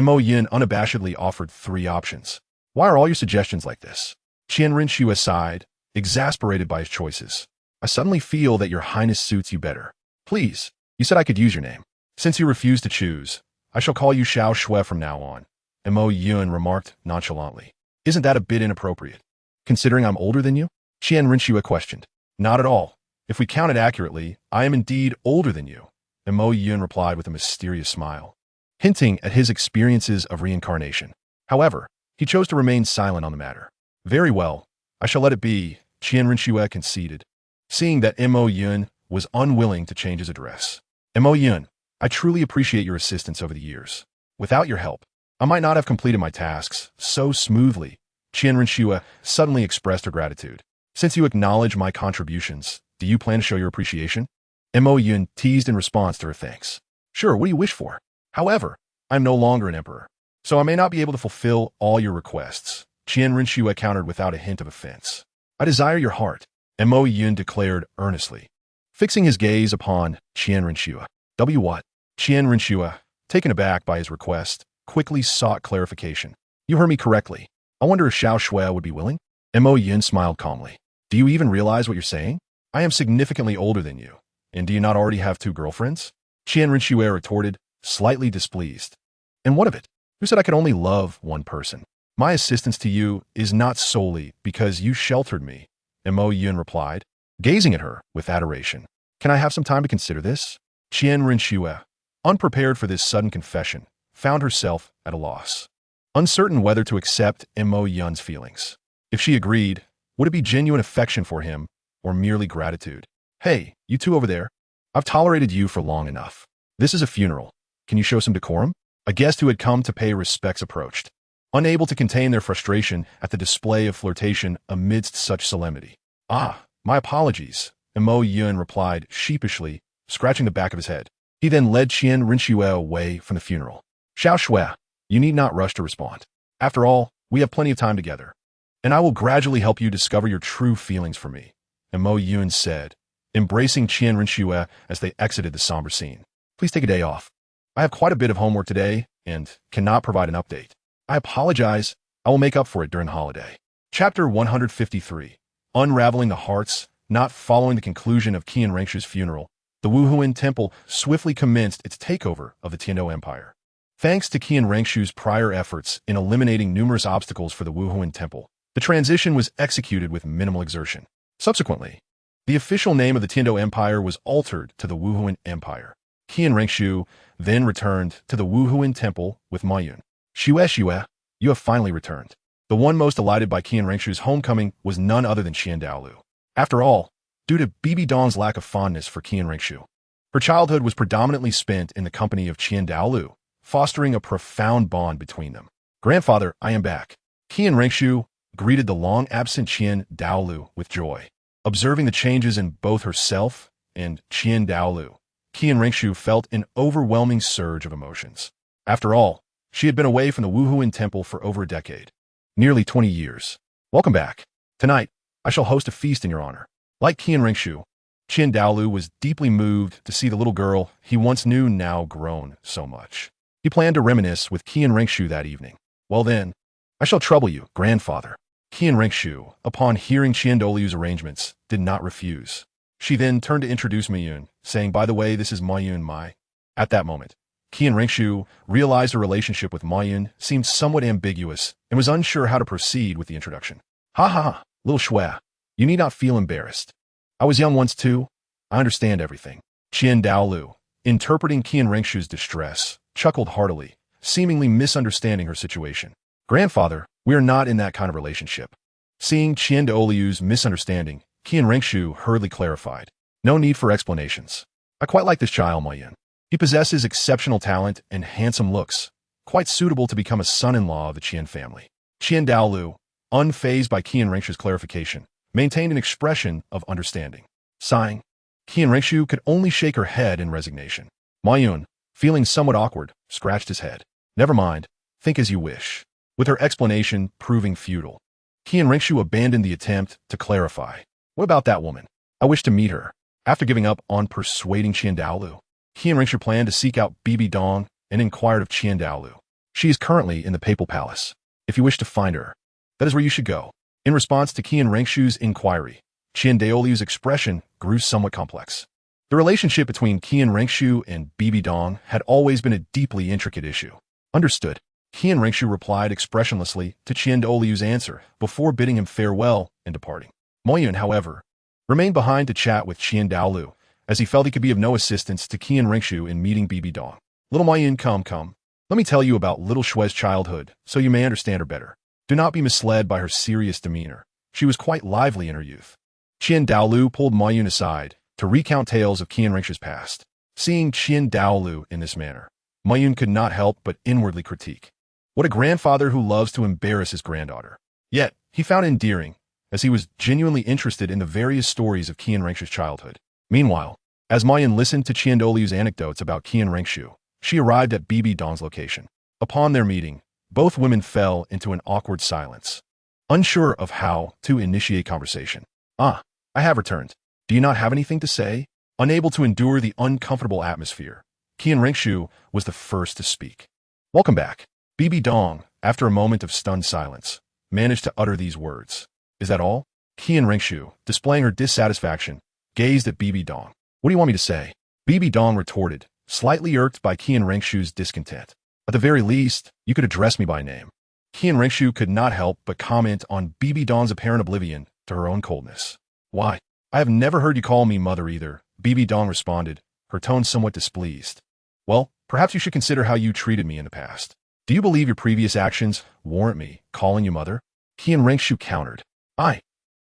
Mo Yun unabashedly offered 3 options. Why are all your suggestions like this? Qian Rinxue sighed, exasperated by his choices. I suddenly feel that your highness suits you better. Please, you said I could use your name. Since you refuse to choose, I shall call you Xiao Shui from now on, Mo Yun remarked nonchalantly. Isn't that a bit inappropriate, considering I'm older than you? Qian Rinxue questioned. Not at all. If we counted accurately, I am indeed older than you, Mo Yun replied with a mysterious smile, hinting at his experiences of reincarnation. However, he chose to remain silent on the matter. Very well, I shall let it be, Qian Rinxue conceded, seeing that Mo Yun was unwilling to change his address. Mo Yun, I truly appreciate your assistance over the years. Without your help, I might not have completed my tasks so smoothly. Qian Rinxue suddenly expressed her gratitude. Since you acknowledge my contributions, do you plan to show your appreciation? Mo Yun teased in response to her thanks. Sure, what do you wish for? However, I am no longer an emperor, so I may not be able to fulfill all your requests. Qian Rinxue countered without a hint of offense. I desire your heart, Mo Yun declared earnestly, fixing his gaze upon Qian Rinxue. What? Qian Rinxue, taken aback by his request, quickly sought clarification. You heard me correctly. I wonder if Xiao Shui would be willing? Mo Yun smiled calmly. Do you even realize what you're saying? I am significantly older than you. And do you not already have 2 girlfriends? Qian Rinxue retorted, slightly displeased. And what of it? Who said I could only love one person? My assistance to you is not solely because you sheltered me, Mo Yun replied, gazing at her with adoration. Can I have some time to consider this? Qian Rinxue, unprepared for this sudden confession, found herself at a loss, uncertain whether to accept Mo Yun's feelings. If she agreed, would it be genuine affection for him or merely gratitude? Hey, you 2 over there. I've tolerated you for long enough. This is a funeral. Can you show some decorum? A guest who had come to pay respects approached, unable to contain their frustration at the display of flirtation amidst such solemnity. Ah, my apologies, Mo Yun replied sheepishly, scratching the back of his head. He then led Qian Rinxue away from the funeral. Xiao Shui, you need not rush to respond. After all, we have plenty of time together, and I will gradually help you discover your true feelings for me, Mo Yun said, embracing Qian Rinxue as they exited the somber scene. Please take a day off. I have quite a bit of homework today and cannot provide an update. I apologize. I will make up for it during the holiday. Chapter 153. Unraveling the Hearts. Not following the conclusion of Qian Rinxue's funeral, the Wuhuan Temple swiftly commenced its takeover of the Tiando Empire. Thanks to Qian Rinxue's prior efforts in eliminating numerous obstacles for the Wuhuan Temple, the transition was executed with minimal exertion. Subsequently, the official name of the Tiando Empire was altered to the Wuhuan Empire. Qian Rinxue then returned to the Wuhuan Temple with Ma Yun. Shue, you have finally returned. The one most delighted by Qian Rinxue's homecoming was none other than Qian Douluo. After all, due to Bibi Dong's lack of fondness for Qian Rinxue, her childhood was predominantly spent in the company of Qian Douluo, fostering a profound bond between them. Grandfather, I am back. Qian Rinxue greeted the long-absent Qian Douluo with joy. Observing the changes in both herself and Qian Douluo, Qian Rinxue felt an overwhelming surge of emotions. After all, she had been away from the Wuhuan Temple for over a decade, nearly 20 years. Welcome back. Tonight, I shall host a feast in your honor. Like Qian Rinxue, Qian Douluo was deeply moved to see the little girl he once knew now grown so much. He planned to reminisce with Qian Rinxue that evening. Well then, I shall trouble you, grandfather. Qian Rinxue, upon hearing Qian Douluo's arrangements, did not refuse. She then turned to introduce Mayun, saying, "By the way, this is Mayun Mai." At that moment, Qian Ringshu realized her relationship with Mayun seemed somewhat ambiguous and was unsure how to proceed with the introduction. "Ha ha ha, little Shui, you need not feel embarrassed. I was young once too. I understand everything." Qian Douluo, interpreting Qian Ringshu's distress, chuckled heartily, seemingly misunderstanding her situation. "Grandfather, we are not in that kind of relationship." Seeing Qian Douluo's misunderstanding, Qian Ringshu hurriedly clarified. "No need for explanations. I quite like this child, Mayun. He possesses exceptional talent and handsome looks, quite suitable to become a son-in-law of the Qian family." Qian Douluo, unfazed by Qian Ringshu's clarification, maintained an expression of understanding. Sighing, Qian Ringshu could only shake her head in resignation. Mayun, feeling somewhat awkward, scratched his head. "Never mind, think as you wish." With her explanation proving futile, Qian Ringshu abandoned the attempt to clarify. "What about that woman? I wish to meet her." After giving up on persuading Qian Douluo, Qian Ringshu planned to seek out Bibi Dong and inquired of Qian Douluo. "She is currently in the Papal Palace. If you wish to find her, that is where you should go." In response to Qian Ringshu's inquiry, Qian Douluo's expression grew somewhat complex. The relationship between Qian Ringshu and Bibi Dong had always been a deeply intricate issue. "Understood." Qian Ringshu replied expressionlessly to Qian Douluo's answer before bidding him farewell and departing. Mayun, however, remained behind to chat with Qian Douluo, as he felt he could be of no assistance to Qian Ringshu in meeting Bibi Dong. "Little Mayun, come. Let me tell you about little Shui's childhood, so you may understand her better. Do not be misled by her serious demeanor. She was quite lively in her youth." Qian Douluo pulled Mayun aside to recount tales of Qian Ringshu's past. Seeing Qian Douluo in this manner, Mayun could not help but inwardly critique. What a grandfather who loves to embarrass his granddaughter. Yet, he found it endearing, as he was genuinely interested in the various stories of Qian Ringshu's childhood. Meanwhile, as Mayun listened to Qian Douluo's anecdotes about Qian Ringshu, she arrived at Bibi Dong's location. Upon their meeting, both women fell into an awkward silence, unsure of how to initiate conversation. "Ah, I have returned. Do you not have anything to say?" Unable to endure the uncomfortable atmosphere, Qian Ringshu was the first to speak. "Welcome back." Bibi Dong, after a moment of stunned silence, managed to utter these words. "Is that all?" Qian Ringshu, displaying her dissatisfaction, gazed at Bibi Dong. "What do you want me to say?" Bibi Dong retorted, slightly irked by Qian Ringshu's discontent. "At the very least, you could address me by name." Qian Ringshu could not help but comment on Bibi Dong's apparent oblivion to her own coldness. "Why, I have never heard you call me mother either," Bibi Dong responded, her tone somewhat displeased. "Well, perhaps you should consider how you treated me in the past. Do you believe your previous actions warrant me calling you mother?" Qian Ringshu countered. "I."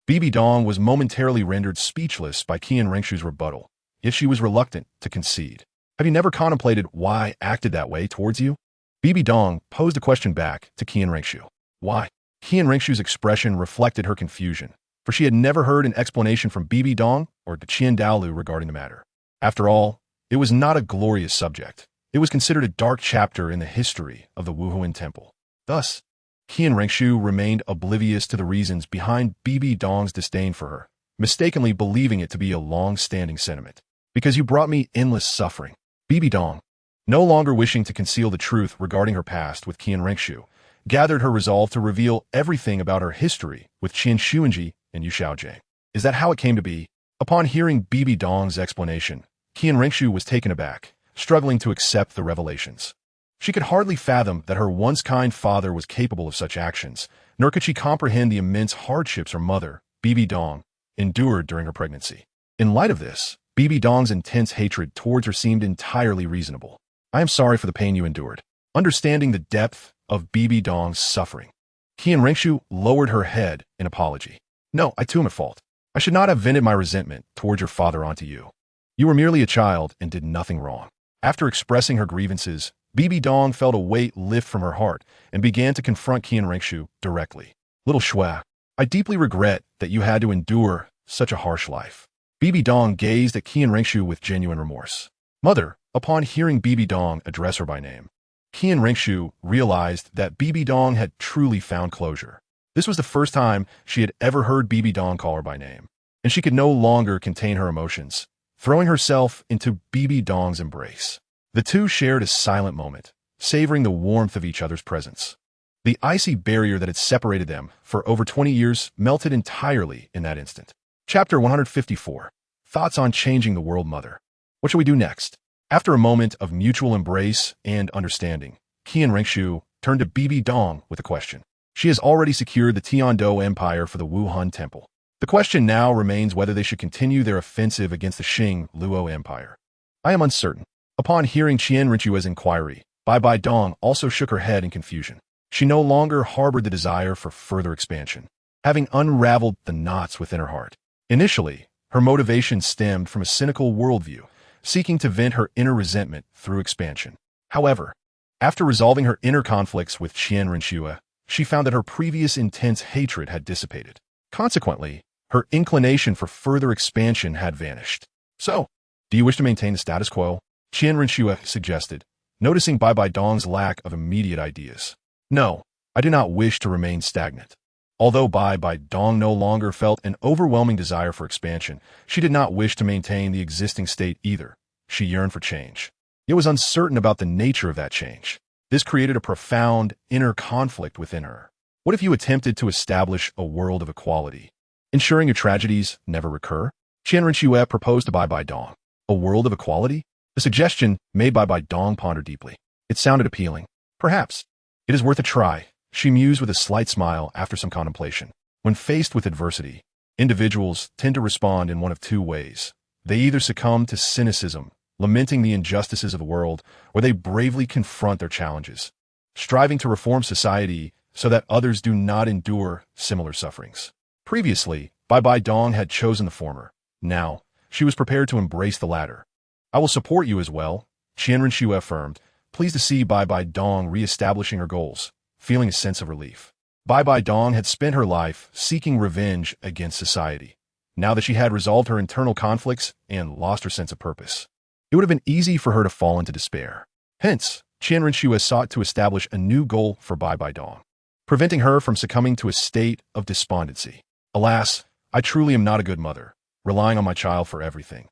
Bibi Dong was momentarily rendered speechless by Qian Ringshu's rebuttal, yet she was reluctant to concede. "Have you never contemplated why I acted that way towards you?" Bibi Dong posed a question back to Qian Ringshu. "Why?" Qian Ringshu's expression reflected her confusion, for she had never heard an explanation from Bibi Dong or to Qian Douluo regarding the matter. After all, it was not a glorious subject. It was considered a dark chapter in the history of the Wuhuan Temple. Thus, Qian Ringshu remained oblivious to the reasons behind Bibi Dong's disdain for her, mistakenly believing it to be a long-standing sentiment. "Because you brought me endless suffering." Bibi Dong, no longer wishing to conceal the truth regarding her past with Qian Ringshu, gathered her resolve to reveal everything about her history with Qian Xuanji and Yu Shaojie. "Is that how it came to be?" Upon hearing Bibi Dong's explanation, Qian Ringshu was taken aback, struggling to accept the revelations. She could hardly fathom that her once kind father was capable of such actions, nor could she comprehend the immense hardships her mother, Bibi Dong, endured during her pregnancy. In light of this, Bibi Dong's intense hatred towards her seemed entirely reasonable. "I am sorry for the pain you endured." Understanding the depth of Bibi Dong's suffering, Qian Ringshu lowered her head in apology. "No, I too am at fault. I should not have vented my resentment towards your father onto you. You were merely a child and did nothing wrong." After expressing her grievances, Bibi Dong felt a weight lift from her heart and began to confront Qian Ringshu directly. "Little Shui, I deeply regret that you had to endure such a harsh life." Bibi Dong gazed at Qian Ringshu with genuine remorse. "Mother," upon hearing Bibi Dong address her by name, Qian Ringshu realized that Bibi Dong had truly found closure. This was the first time she had ever heard Bibi Dong call her by name, and she could no longer contain her emotions, throwing herself into Bibi Dong's embrace. The two shared a silent moment, savoring the warmth of each other's presence. The icy barrier that had separated them for over 20 years melted entirely in that instant. Chapter 154. thoughts on changing the world, mother? What shall we do next? After a moment of mutual embrace and understanding, Qian Rengshu turned to Bibi Dong with a question. She has already secured the Tiandou Empire for the Wuhan Temple. The question now remains whether they should continue their offensive against the Xing Luo Empire. I am uncertain. Upon hearing Qian Renshua's inquiry, Bai Dong also shook her head in confusion. She no longer harbored the desire for further expansion, having unraveled the knots within her heart. Initially, her motivation stemmed from a cynical worldview, seeking to vent her inner resentment through expansion. However, after resolving her inner conflicts with Qian Renshua, she found that her previous intense hatred had dissipated. Consequently, her inclination for further expansion had vanished. So, do you wish to maintain the status quo? Qian Renshua suggested, noticing Bai Dong's lack of immediate ideas. No, I do not wish to remain stagnant. Although Bai Dong no longer felt an overwhelming desire for expansion, she did not wish to maintain the existing state either. She yearned for change. Yet was uncertain about the nature of that change. This created a profound inner conflict within her. What if you attempted to establish a world of equality, ensuring your tragedies never recur? Qian Renshua proposed to Bai Dong. A world of equality? The suggestion made by Bai Dong pondered deeply. It sounded appealing. Perhaps. It is worth a try, she mused with a slight smile after some contemplation. When faced with adversity, individuals tend to respond in one of two ways. They either succumb to cynicism, lamenting the injustices of the world, or they bravely confront their challenges, striving to reform society so that others do not endure similar sufferings. Previously, Bai Dong had chosen the former. Now, she was prepared to embrace the latter. I will support you as well, Qian Renshua affirmed, pleased to see Bai Dong re-establishing her goals, feeling a sense of relief. Bai Dong had spent her life seeking revenge against society. Now that she had resolved her internal conflicts and lost her sense of purpose, it would have been easy for her to fall into despair. Hence, Qian Renshua sought to establish a new goal for Bai Dong, preventing her from succumbing to a state of despondency. Alas, I truly am not a good mother, relying on my child for everything.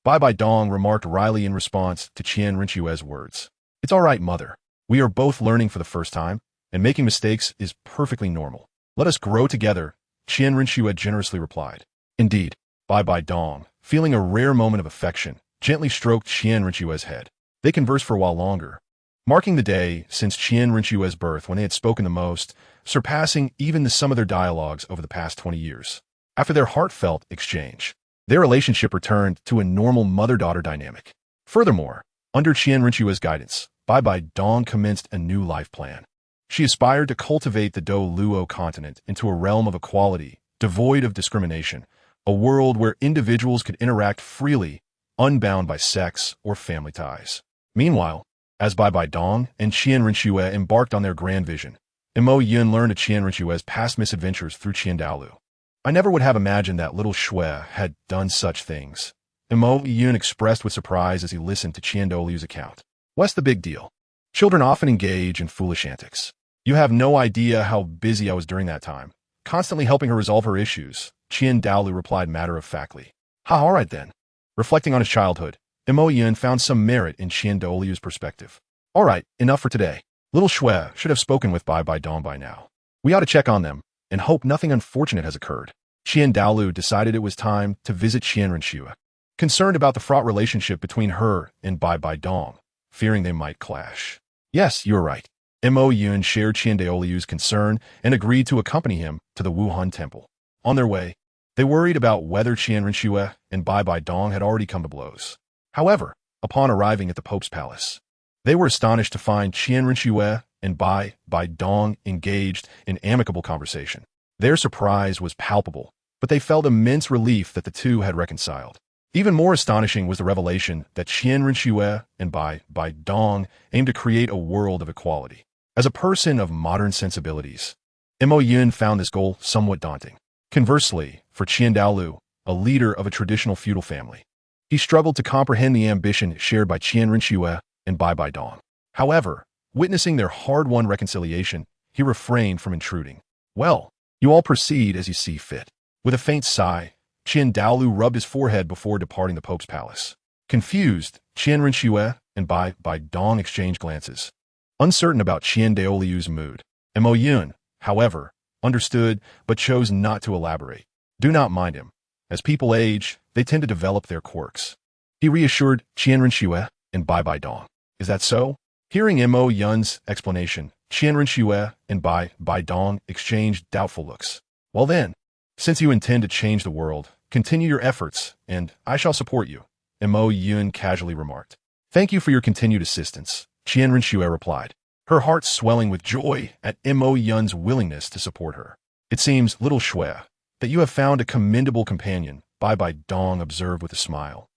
Bai Dong remarked wryly in response to Qian Renshua's words. It's all right, mother. We are both learning for the first time, and making mistakes is perfectly normal. Let us grow together, Qian Renshua generously replied. Indeed, Bai Dong, feeling a rare moment of affection, gently stroked Qian Renshua's head. They conversed for a while longer, marking the day since Qian Renshua's birth when they had spoken the most, surpassing even the sum of their dialogues over the past 20 years. After their heartfelt exchange, their relationship returned to a normal mother-daughter dynamic. Furthermore, under Qian Renshua's guidance, Bai Dong commenced a new life plan. She aspired to cultivate the Douluo Continent into a realm of equality, devoid of discrimination, a world where individuals could interact freely, unbound by sex or family ties. Meanwhile, as Bai Dong and Qian Renshua embarked on their grand vision, Mo Yun learned of Qian Renshua's past misadventures through Qian Douluo. I never would have imagined that little Shui had done such things. Mo Yun expressed with surprise as he listened to Qian Douluo's account. What's the big deal? Children often engage in foolish antics. You have no idea how busy I was during that time, constantly helping her resolve her issues, Qian Douluo replied matter-of-factly. All right then. Reflecting on his childhood, Mo Yun found some merit in Qian Douluo's perspective. All right, enough for today. Little Shui should have spoken with Bai Dong by now. We ought to check on them and hope nothing unfortunate has occurred. Qian Douluo decided it was time to visit Qian Renshua, concerned about the fraught relationship between her and Bai Dong, fearing they might clash. Yes, you're right. Mo Yun shared Qian Douluo's concern and agreed to accompany him to the Wuhan Temple. On their way, they worried about whether Qian Renshua and Bai Dong had already come to blows. However, upon arriving at the Pope's palace, they were astonished to find Qian Renshua and Bai Dong engaged in amicable conversation. Their surprise was palpable, but they felt immense relief that the two had reconciled. Even more astonishing was the revelation that Qian Renshua and Bai Dong aimed to create a world of equality. As a person of modern sensibilities, Mo Yun found this goal somewhat daunting. Conversely, for Qian Douluo, a leader of a traditional feudal family, he struggled to comprehend the ambition shared by Qian Renshua and Bai Dong. However, witnessing their hard-won reconciliation, he refrained from intruding. Well, you all proceed as you see fit. With a faint sigh, Qian Douluo rubbed his forehead before departing the Pope's palace. Confused, Qian Renshua and Bai Dong exchanged glances. Uncertain about Qian Douluo's mood, Mo Yun, however, understood but chose not to elaborate. Do not mind him. As people age, they tend to develop their quirks. He reassured Qianren Xue and Bai Bai Dong. Is that so? Hearing Mo Yun's explanation, Qianren Xue and Bai Bai Dong exchanged doubtful looks. Well then, since you intend to change the world, continue your efforts, and I shall support you, Mo Yun casually remarked. Thank you for your continued assistance, Qianren Xue replied, her heart swelling with joy at Mo Yun's willingness to support her. It seems, little Xue, that you have found a commendable companion, Bai Bai Dong observed with a smile.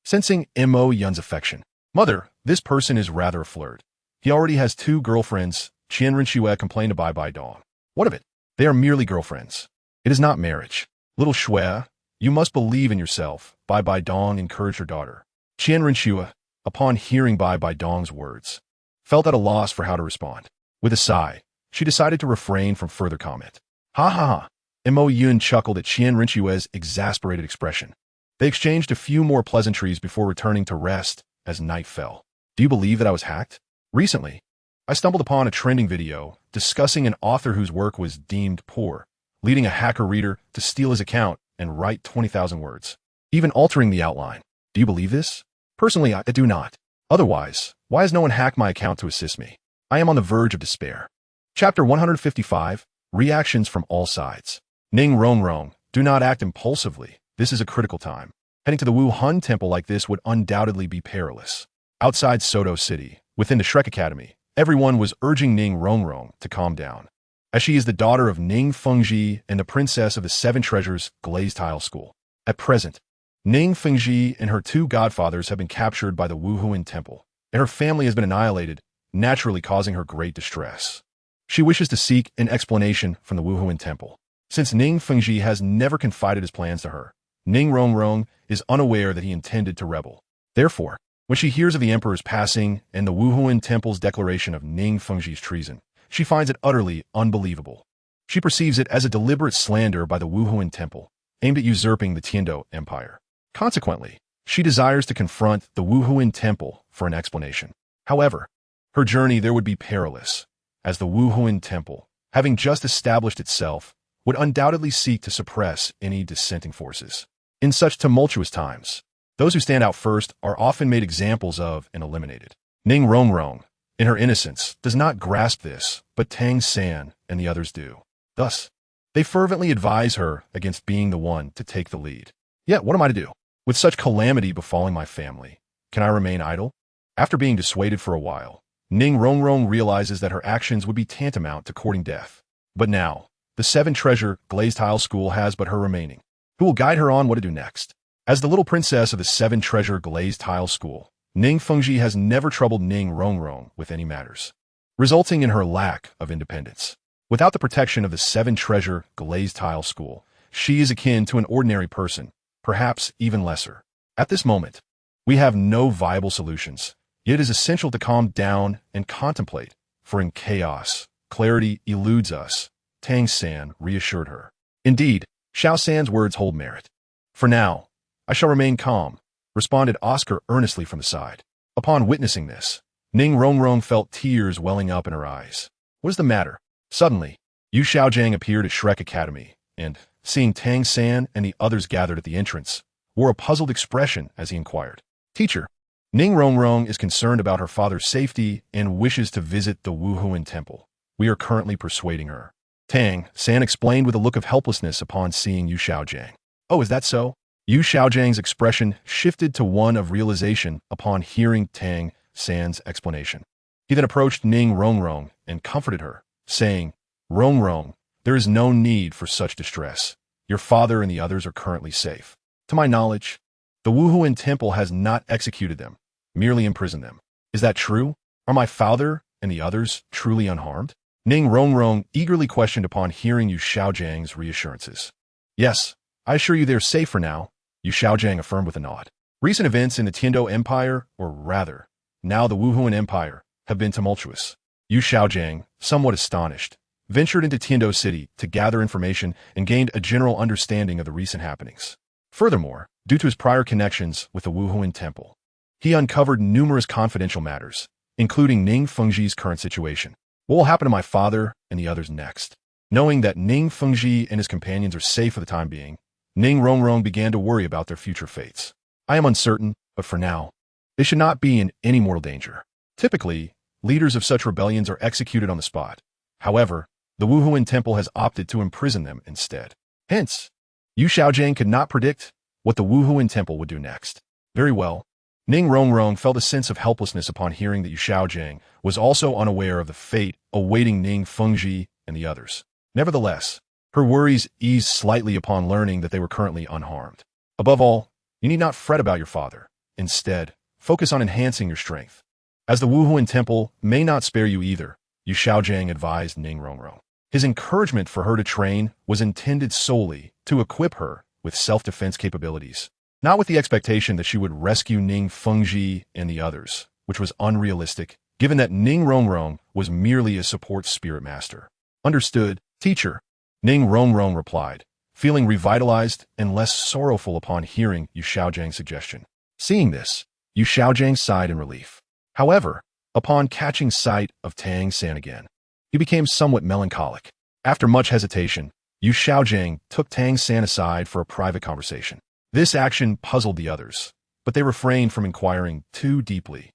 Sensing Mo Yun's affection, Mother, this person is rather a flirt. He already has 2 girlfriends, Qianren Xue complained to Bai Bai Dong. What of it? They are merely girlfriends. It is not marriage. Little Xue, you must believe in yourself, Bai Bai Dong encouraged her daughter. Qianren Xue, upon hearing Bai Bai Dong's words, felt at a loss for how to respond. With a sigh, she decided to refrain from further comment. Ha ha ha. Mo Yun chuckled at Qianren Xue's exasperated expression. They exchanged a few more pleasantries before returning to rest as night fell. Do you believe that I was hacked? Recently, I stumbled upon a trending video discussing an author whose work was deemed poor, leading a hacker reader to steal his account and write 20,000 words, even altering the outline. Do you believe this? Personally, I do not. Otherwise, why has no one hacked my account to assist me? I am on the verge of despair. Chapter 155, Reactions from All Sides. Ning Rongrong, do not act impulsively. This is a critical time. Heading to the Wuhan temple like this would undoubtedly be perilous. Outside Soto City, within the Shrek Academy, everyone was urging Ning Rongrong to calm down, as she is the daughter of Ning Fengji and the princess of the 7 Treasures Glazed Tile School. At present, Ning Fengji and her 2 godfathers have been captured by the Wuhuan temple, and her family has been annihilated, naturally causing her great distress. She wishes to seek an explanation from the Wuhuan temple. Since Ning Fengji has never confided his plans to her, Ning Rongrong is unaware that he intended to rebel. Therefore, when she hears of the emperor's passing and the Wuhuan temple's declaration of Ning Fengji's treason, she finds it utterly unbelievable. She perceives it as a deliberate slander by the Wuhuan temple, aimed at usurping the Tiando Empire. Consequently, she desires to confront the Wuhuan temple for an explanation. However, her journey there would be perilous, as the Wuhuan temple, having just established itself, would undoubtedly seek to suppress any dissenting forces. In such tumultuous times, those who stand out first are often made examples of and eliminated. Ning Rongrong, in her innocence, does not grasp this, but Tang San and the others do. Thus, they fervently advise her against being the one to take the lead. Yet, what am I to do? With such calamity befalling my family, can I remain idle? After being dissuaded for a while, Ning Rongrong realizes that her actions would be tantamount to courting death. But now, the 7 Treasure Glazed Tile School has but her remaining, who will guide her on what to do next. As the little princess of the 7 Treasure Glazed Tile School, Ning Fengji has never troubled Ning Rongrong with any matters, resulting in her lack of independence. Without the protection of the 7 Treasure Glazed Tile School, she is akin to an ordinary person, perhaps even lesser. At this moment, we have no viable solutions, yet it is essential to calm down and contemplate, for in chaos, clarity eludes us, Tang San reassured her. Indeed, Xiao San's words hold merit. For now, I shall remain calm, responded Oscar earnestly from the side. Upon witnessing this, Ning Rongrong felt tears welling up in her eyes. What is the matter? Suddenly, Yu Xiaojiang appeared at Shrek Academy, and, seeing Tang San and the others gathered at the entrance, wore a puzzled expression as he inquired. Teacher, Ning Rongrong is concerned about her father's safety and wishes to visit the Wuhuan temple. We are currently persuading her. Tang San explained with a look of helplessness upon seeing Yu Xiaojiang. Oh, is that so? Yu Xiaojiang's expression shifted to one of realization upon hearing Tang San's explanation. He then approached Ning Rongrong and comforted her, saying, Rongrong, there is no need for such distress. Your father and the others are currently safe. To my knowledge, the Wuhuan temple has not executed them, merely imprisoned them. Is that true? Are my father and the others truly unharmed? Ning Rongrong eagerly questioned upon hearing Yu Xiaojiang's reassurances. Yes, I assure you they're safe for now, Yu Xiaojiang affirmed with a nod. Recent events in the Tiando Empire, or rather, now the Wuhuan Empire, have been tumultuous. Yu Xiaojiang, somewhat astonished, ventured into Tiando City to gather information and gained a general understanding of the recent happenings. Furthermore, due to his prior connections with the Wuhuan temple, he uncovered numerous confidential matters, including Ning Fengji's current situation. What will happen to my father and the others next? Knowing that Ning Fengji and his companions are safe for the time being, Ning Rongrong began to worry about their future fates. I am uncertain, but for now, they should not be in any mortal danger. Typically, leaders of such rebellions are executed on the spot. However, the Wuhuan Temple has opted to imprison them instead. Hence, Yu Xiaojiang could not predict what the Wuhuan Temple would do next. Very well. Ning Rongrong felt a sense of helplessness upon hearing that Yu Xiaojiang was also unaware of the fate awaiting Ning Fengji and the others. Nevertheless, her worries eased slightly upon learning that they were currently unharmed. Above all, you need not fret about your father. Instead, focus on enhancing your strength. As the Wuhuan Temple may not spare you either, Yu Xiaojiang advised Ning Rongrong. His encouragement for her to train was intended solely to equip her with self-defense capabilities, not with the expectation that she would rescue Ning Fengji and the others, which was unrealistic, given that Ning Rongrong was merely a support spirit master. Understood, teacher, Ning Rongrong replied, feeling revitalized and less sorrowful upon hearing Yu Xiaojiang's suggestion. Seeing this, Yu Xiaojiang sighed in relief. However, upon catching sight of Tang San again, he became somewhat melancholic. After much hesitation, Yu Xiaojiang took Tang San aside for a private conversation. This action puzzled the others, but they refrained from inquiring too deeply,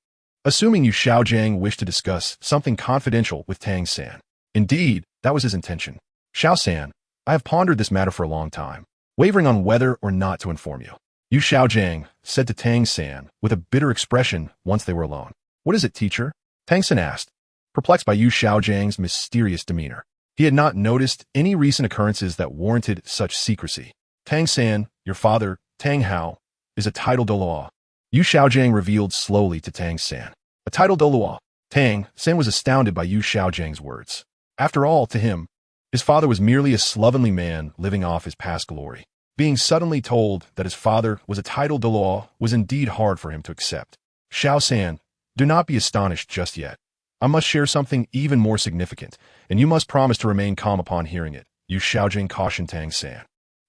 assuming Yu Xiaojiang wished to discuss something confidential with Tang San. Indeed, that was his intention. Xiao San, I have pondered this matter for a long time, wavering on whether or not to inform you. Yu Xiaojiang said to Tang San with a bitter expression once they were alone. What is it, teacher? Tang San asked, perplexed by Yu Xiaojiang's mysterious demeanor. He had not noticed any recent occurrences that warranted such secrecy. Tang San, your father, Tang Hao, is a titled Douluo. Yu Xiaojiang revealed slowly to Tang San. A titled Douluo. Tang San was astounded by Yu Xiaojiang's words. After all, to him, his father was merely a slovenly man living off his past glory. Being suddenly told that his father was a titled Douluo was indeed hard for him to accept. Xiao San, do not be astonished just yet. I must share something even more significant, and you must promise to remain calm upon hearing it, Yu Xiaojing cautioned Tang San.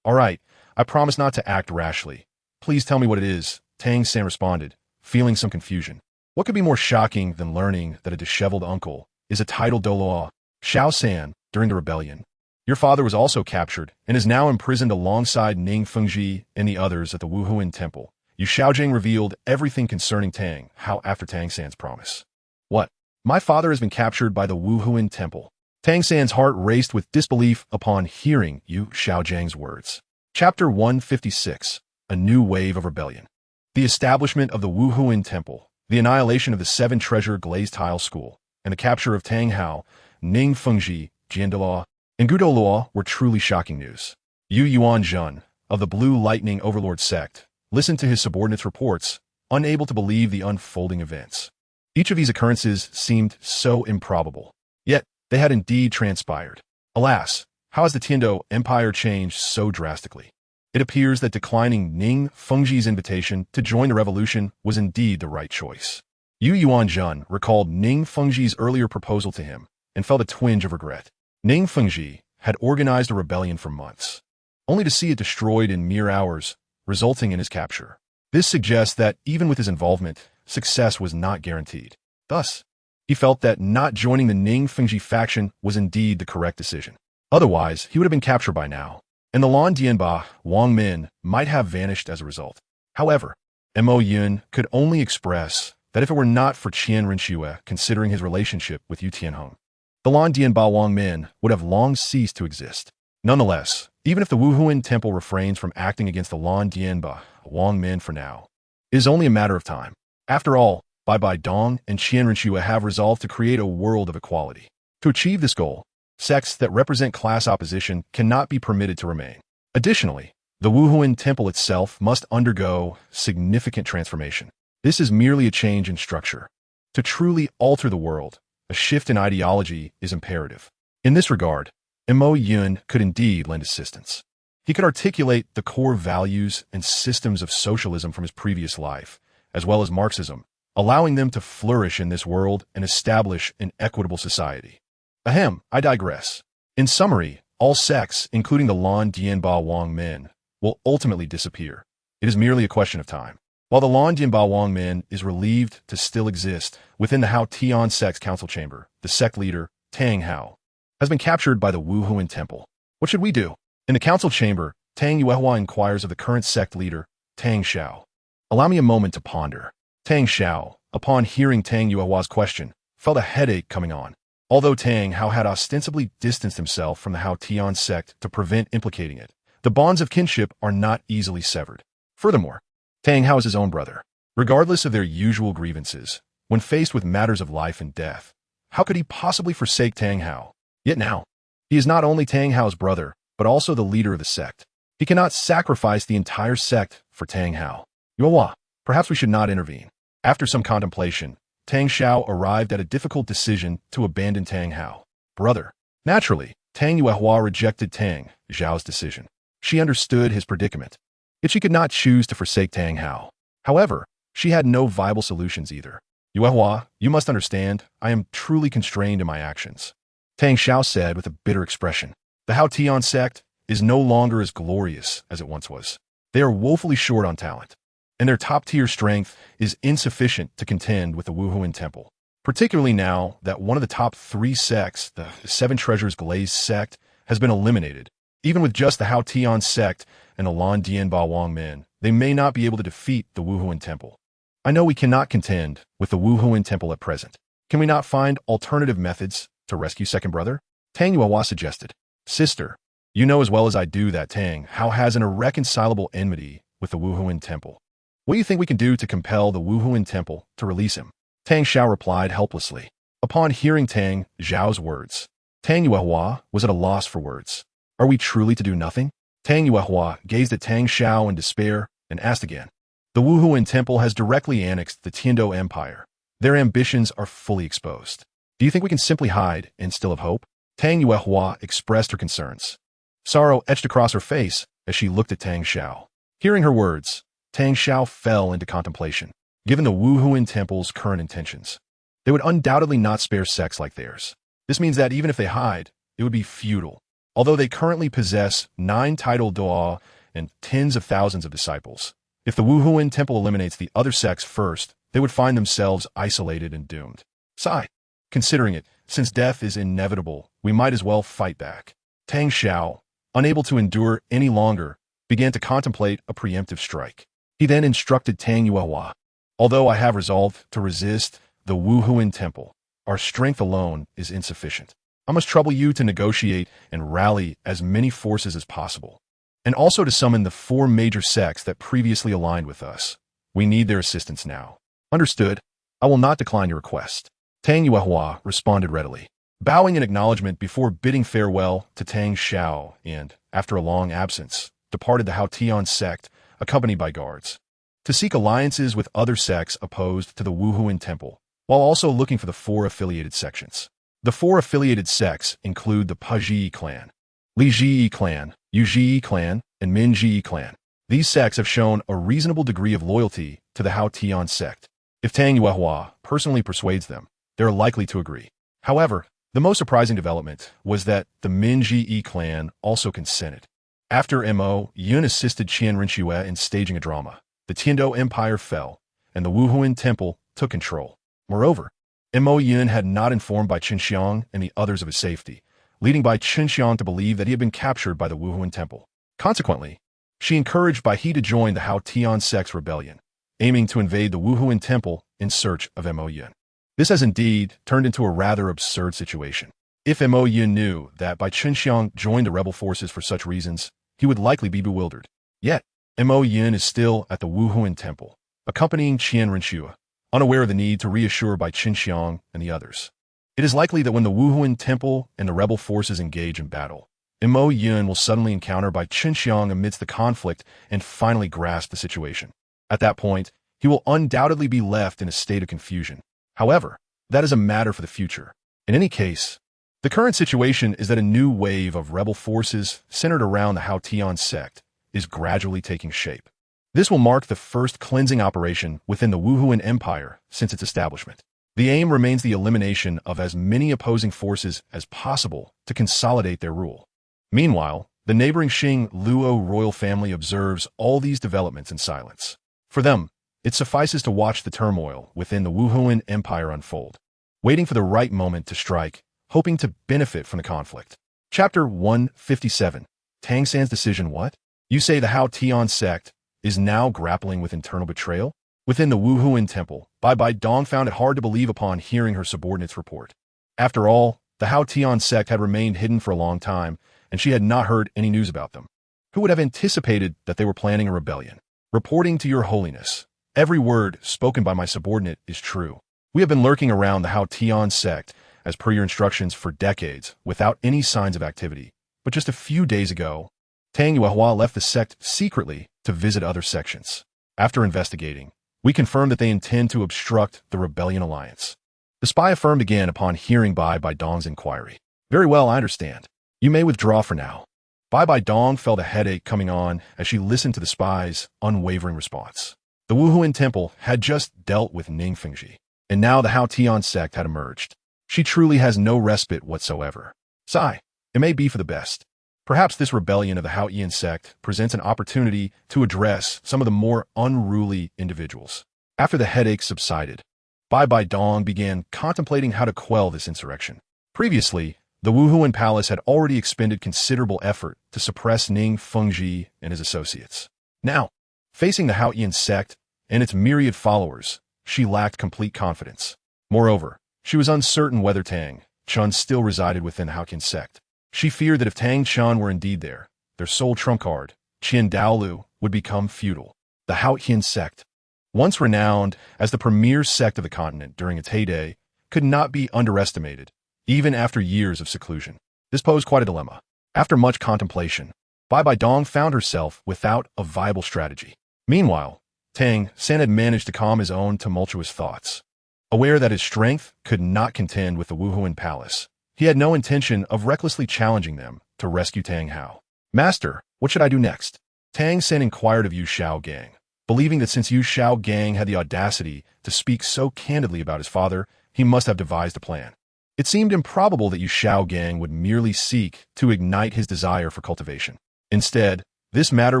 All right, I promise not to act rashly. Please tell me what it is, Tang San responded, feeling some confusion. What could be more shocking than learning that a disheveled uncle is a titled Douluo? Xiao San, during the rebellion, your father was also captured and is now imprisoned alongside Ning Fengji and the others at the Wuhuan Temple. Yu Xiaojing revealed everything concerning Tang Hao after Tang San's promise. What? My father has been captured by the Wuhuan Temple. Tang San's heart raced with disbelief upon hearing Yu Xiaojiang's words. Chapter 156, A New Wave of Rebellion. The establishment of the Wuhuan Temple, the annihilation of the 7 treasure glazed tile school, and the capture of Tang Hao, Ning Fengji, Jiandeluo, and Gudouluo were truly shocking news. Yu Yuanzhen, of the Blue Lightning Overlord sect, listened to his subordinates' reports, unable to believe the unfolding events. Each of these occurrences seemed so improbable. Yet, they had indeed transpired. Alas, how has the Tiando Empire changed so drastically? It appears that declining Ning Fengji's invitation to join the revolution was indeed the right choice. Yu Yuanzhen recalled Ning Fengji's earlier proposal to him and felt a twinge of regret. Ning Fengji had organized a rebellion for months, only to see it destroyed in mere hours, resulting in his capture. This suggests that even with his involvement, success was not guaranteed. Thus, he felt that not joining the Ning Fengji faction was indeed the correct decision. Otherwise, he would have been captured by now, and the Lan Dianba Wang Min might have vanished as a result. However, Mo Yun could only express that if it were not for Qian Renxue considering his relationship with Yu Tianheng, the Lan Dianba Wang Min would have long ceased to exist. Nonetheless, even if the Wuhuan Temple refrains from acting against the Lan Dianba Wang Min for now, it is only a matter of time. After all, Bai Bai Dong and Qian Renxue have resolved to create a world of equality. To achieve this goal, sects that represent class opposition cannot be permitted to remain. Additionally, the Wuhuan Temple itself must undergo significant transformation. This is merely a change in structure. To truly alter the world, a shift in ideology is imperative. In this regard, Mo Yun could indeed lend assistance. He could articulate the core values and systems of socialism from his previous life, as well as Marxism, allowing them to flourish in this world and establish an equitable society. Ahem, I digress. In summary, all sects, including the Lan Dianba Wang Min, will ultimately disappear. It is merely a question of time. While the Lan Dianba Wang Min is relieved to still exist within the Hao Tian sect's council chamber, the sect leader, Tang Hao, has been captured by the Wuhuan Temple. What should we do? In the council chamber, Tang Yuehua inquires of the current sect leader, Tang Xiao. Allow me a moment to ponder. Tang Xiao, upon hearing Tang Yuehua's question, felt a headache coming on. Although Tang Hao had ostensibly distanced himself from the Hao Tian sect to prevent implicating it, the bonds of kinship are not easily severed. Furthermore, Tang Hao is his own brother. Regardless of their usual grievances, when faced with matters of life and death, how could he possibly forsake Tang Hao? Yet now, he is not only Tang Hao's brother, but also the leader of the sect. He cannot sacrifice the entire sect for Tang Hao. Yuehua, perhaps we should not intervene. After some contemplation, Tang Xiao arrived at a difficult decision to abandon Tang Hao. Brother. Naturally, Tang Yuehua rejected Tang Xiao's decision. She understood his predicament. Yet she could not choose to forsake Tang Hao. However, she had no viable solutions either. Yuehua, you must understand, I am truly constrained in my actions. Tang Xiao said with a bitter expression. The Hao Tian sect is no longer as glorious as it once was. They are woefully short on talent, and their top-tier strength is insufficient to contend with the Wuhuan Temple. Particularly now that one of the top 3 sects, the Seven Treasures Glazed sect, has been eliminated. Even with just the Hao Tian sect and the Lan Dian Ba Wang men, they may not be able to defeat the Wuhuan Temple. I know we cannot contend with the Wuhuan Temple at present. Can we not find alternative methods to rescue second brother? Tang Yuehua suggested. Sister, you know as well as I do that Tang Hao has an irreconcilable enmity with the Wuhuan Temple. What do you think we can do to compel the Wuhuan Temple to release him? Tang Xiao replied helplessly. Upon hearing Tang Xiao's words, Tang Yuehua was at a loss for words. Are we truly to do nothing? Tang Yuehua gazed at Tang Xiao in despair and asked again. The Wuhuan Temple has directly annexed the Tiando Empire. Their ambitions are fully exposed. Do you think we can simply hide and still have hope? Tang Yuehua expressed her concerns. Sorrow etched across her face as she looked at Tang Xiao. Hearing her words, Tang Xiao fell into contemplation. Given the Wuhuan Temple's current intentions, they would undoubtedly not spare sects like theirs. This means that even if they hide, it would be futile. Although they currently possess 9 titled Doa and tens of thousands of disciples, if the Wuhuan Temple eliminates the other sects first, they would find themselves isolated and doomed. Sigh. Considering it, since death is inevitable, we might as well fight back. Tang Xiao, unable to endure any longer, began to contemplate a preemptive strike. He then instructed Tang Yuehua. Although I have resolved to resist the Wuhuan Temple, our strength alone is insufficient. I must trouble you to negotiate and rally as many forces as possible, and also to summon the 4 major sects that previously aligned with us. We need their assistance now. Understood. I will not decline your request. Tang Yuehua responded readily, bowing in acknowledgement before bidding farewell to Tang Xiao and, after a long absence, departed the Hao Tian sect, accompanied by guards, to seek alliances with other sects opposed to the Wuhuan Temple, while also looking for the 4 affiliated sections. The 4 affiliated sects include the Pazhi clan, Li Ji clan, Yu Ji clan, and Min Ji clan. These sects have shown a reasonable degree of loyalty to the Hao Tian sect. If Tang Yuehua personally persuades them, they are likely to agree. However, the most surprising development was that the Min Ji clan also consented. After Mo Yun assisted Qian Rinxue in staging a drama, the Tiando Empire fell, and the Wuhuan Temple took control. Moreover, Mo Yun had not informed Bai Qinxiang and the others of his safety, leading Bai Qinxiang to believe that he had been captured by the Wuhuan Temple. Consequently, she encouraged Bai He to join the Hao Tian sect's rebellion, aiming to invade the Wuhuan Temple in search of Mo Yun. This has indeed turned into a rather absurd situation. If Mo Yun knew that Bai Qinxiang joined the rebel forces for such reasons, he would likely be bewildered. Yet, Mo Yun is still at the Wuhuan Temple, accompanying Qian Rinxue, unaware of the need to reassure Bai Qinxiang and the others. It is likely that when the Wuhuan Temple and the rebel forces engage in battle, Mo Yun will suddenly encounter Bai Qinxiang amidst the conflict and finally grasp the situation. At that point, he will undoubtedly be left in a state of confusion. However, that is a matter for the future. In any case, the current situation is that a new wave of rebel forces centered around the Hao Tian sect is gradually taking shape. This will mark the first cleansing operation within the Wuhuan Empire since its establishment. The aim remains the elimination of as many opposing forces as possible to consolidate their rule. Meanwhile, the neighboring Xing Luo royal family observes all these developments in silence. For them, it suffices to watch the turmoil within the Wuhuan Empire unfold, waiting for the right moment to strike, hoping to benefit from the conflict. Chapter 157. Tang San's decision what? You say the Hao Tian sect is now grappling with internal betrayal? Within the Wuhuan temple, Bai Dong found it hard to believe upon hearing her subordinate's report. After all, the Hao Tian sect had remained hidden for a long time, and she had not heard any news about them. Who would have anticipated that they were planning a rebellion? Reporting to your holiness, every word spoken by my subordinate is true. We have been lurking around the Hao Tian sect, as per your instructions, for decades, without any signs of activity. But just a few days ago, Tang Yuehua left the sect secretly to visit other sections. After investigating, we confirmed that they intend to obstruct the rebellion alliance. The spy affirmed again upon hearing Bai Dong's inquiry. Very well, I understand. You may withdraw for now. Bai Dong felt a headache coming on as she listened to the spy's unwavering response. The Wuhuan temple had just dealt with Ning Fengji, and now the Hao Tian sect had emerged. She truly has no respite whatsoever. Sigh, it may be for the best. Perhaps this rebellion of the Hao Tian sect presents an opportunity to address some of the more unruly individuals. After the headache subsided, Bai Dong began contemplating how to quell this insurrection. Previously, the Wuhuan Palace had already expended considerable effort to suppress Ning Fengji and his associates. Now, facing the Hao Tian sect and its myriad followers, she lacked complete confidence. Moreover, she was uncertain whether Tang Chun still resided within the Hao Tian sect. She feared that if Tang Chun were indeed there, their sole trump card, Qin Daolu, would become futile. The Hao Tian sect, once renowned as the premier sect of the continent during its heyday, could not be underestimated, even after years of seclusion. This posed quite a dilemma. After much contemplation, Bai Dong found herself without a viable strategy. Meanwhile, Tang San had managed to calm his own tumultuous thoughts. Aware that his strength could not contend with the Wuhuan Palace, he had no intention of recklessly challenging them to rescue Tang Hao. Master, what should I do next? Tang San inquired of Yu Shao Gang, believing that since Yu Shao Gang had the audacity to speak so candidly about his father, he must have devised a plan. It seemed improbable that Yu Shao Gang would merely seek to ignite his desire for cultivation. Instead, this matter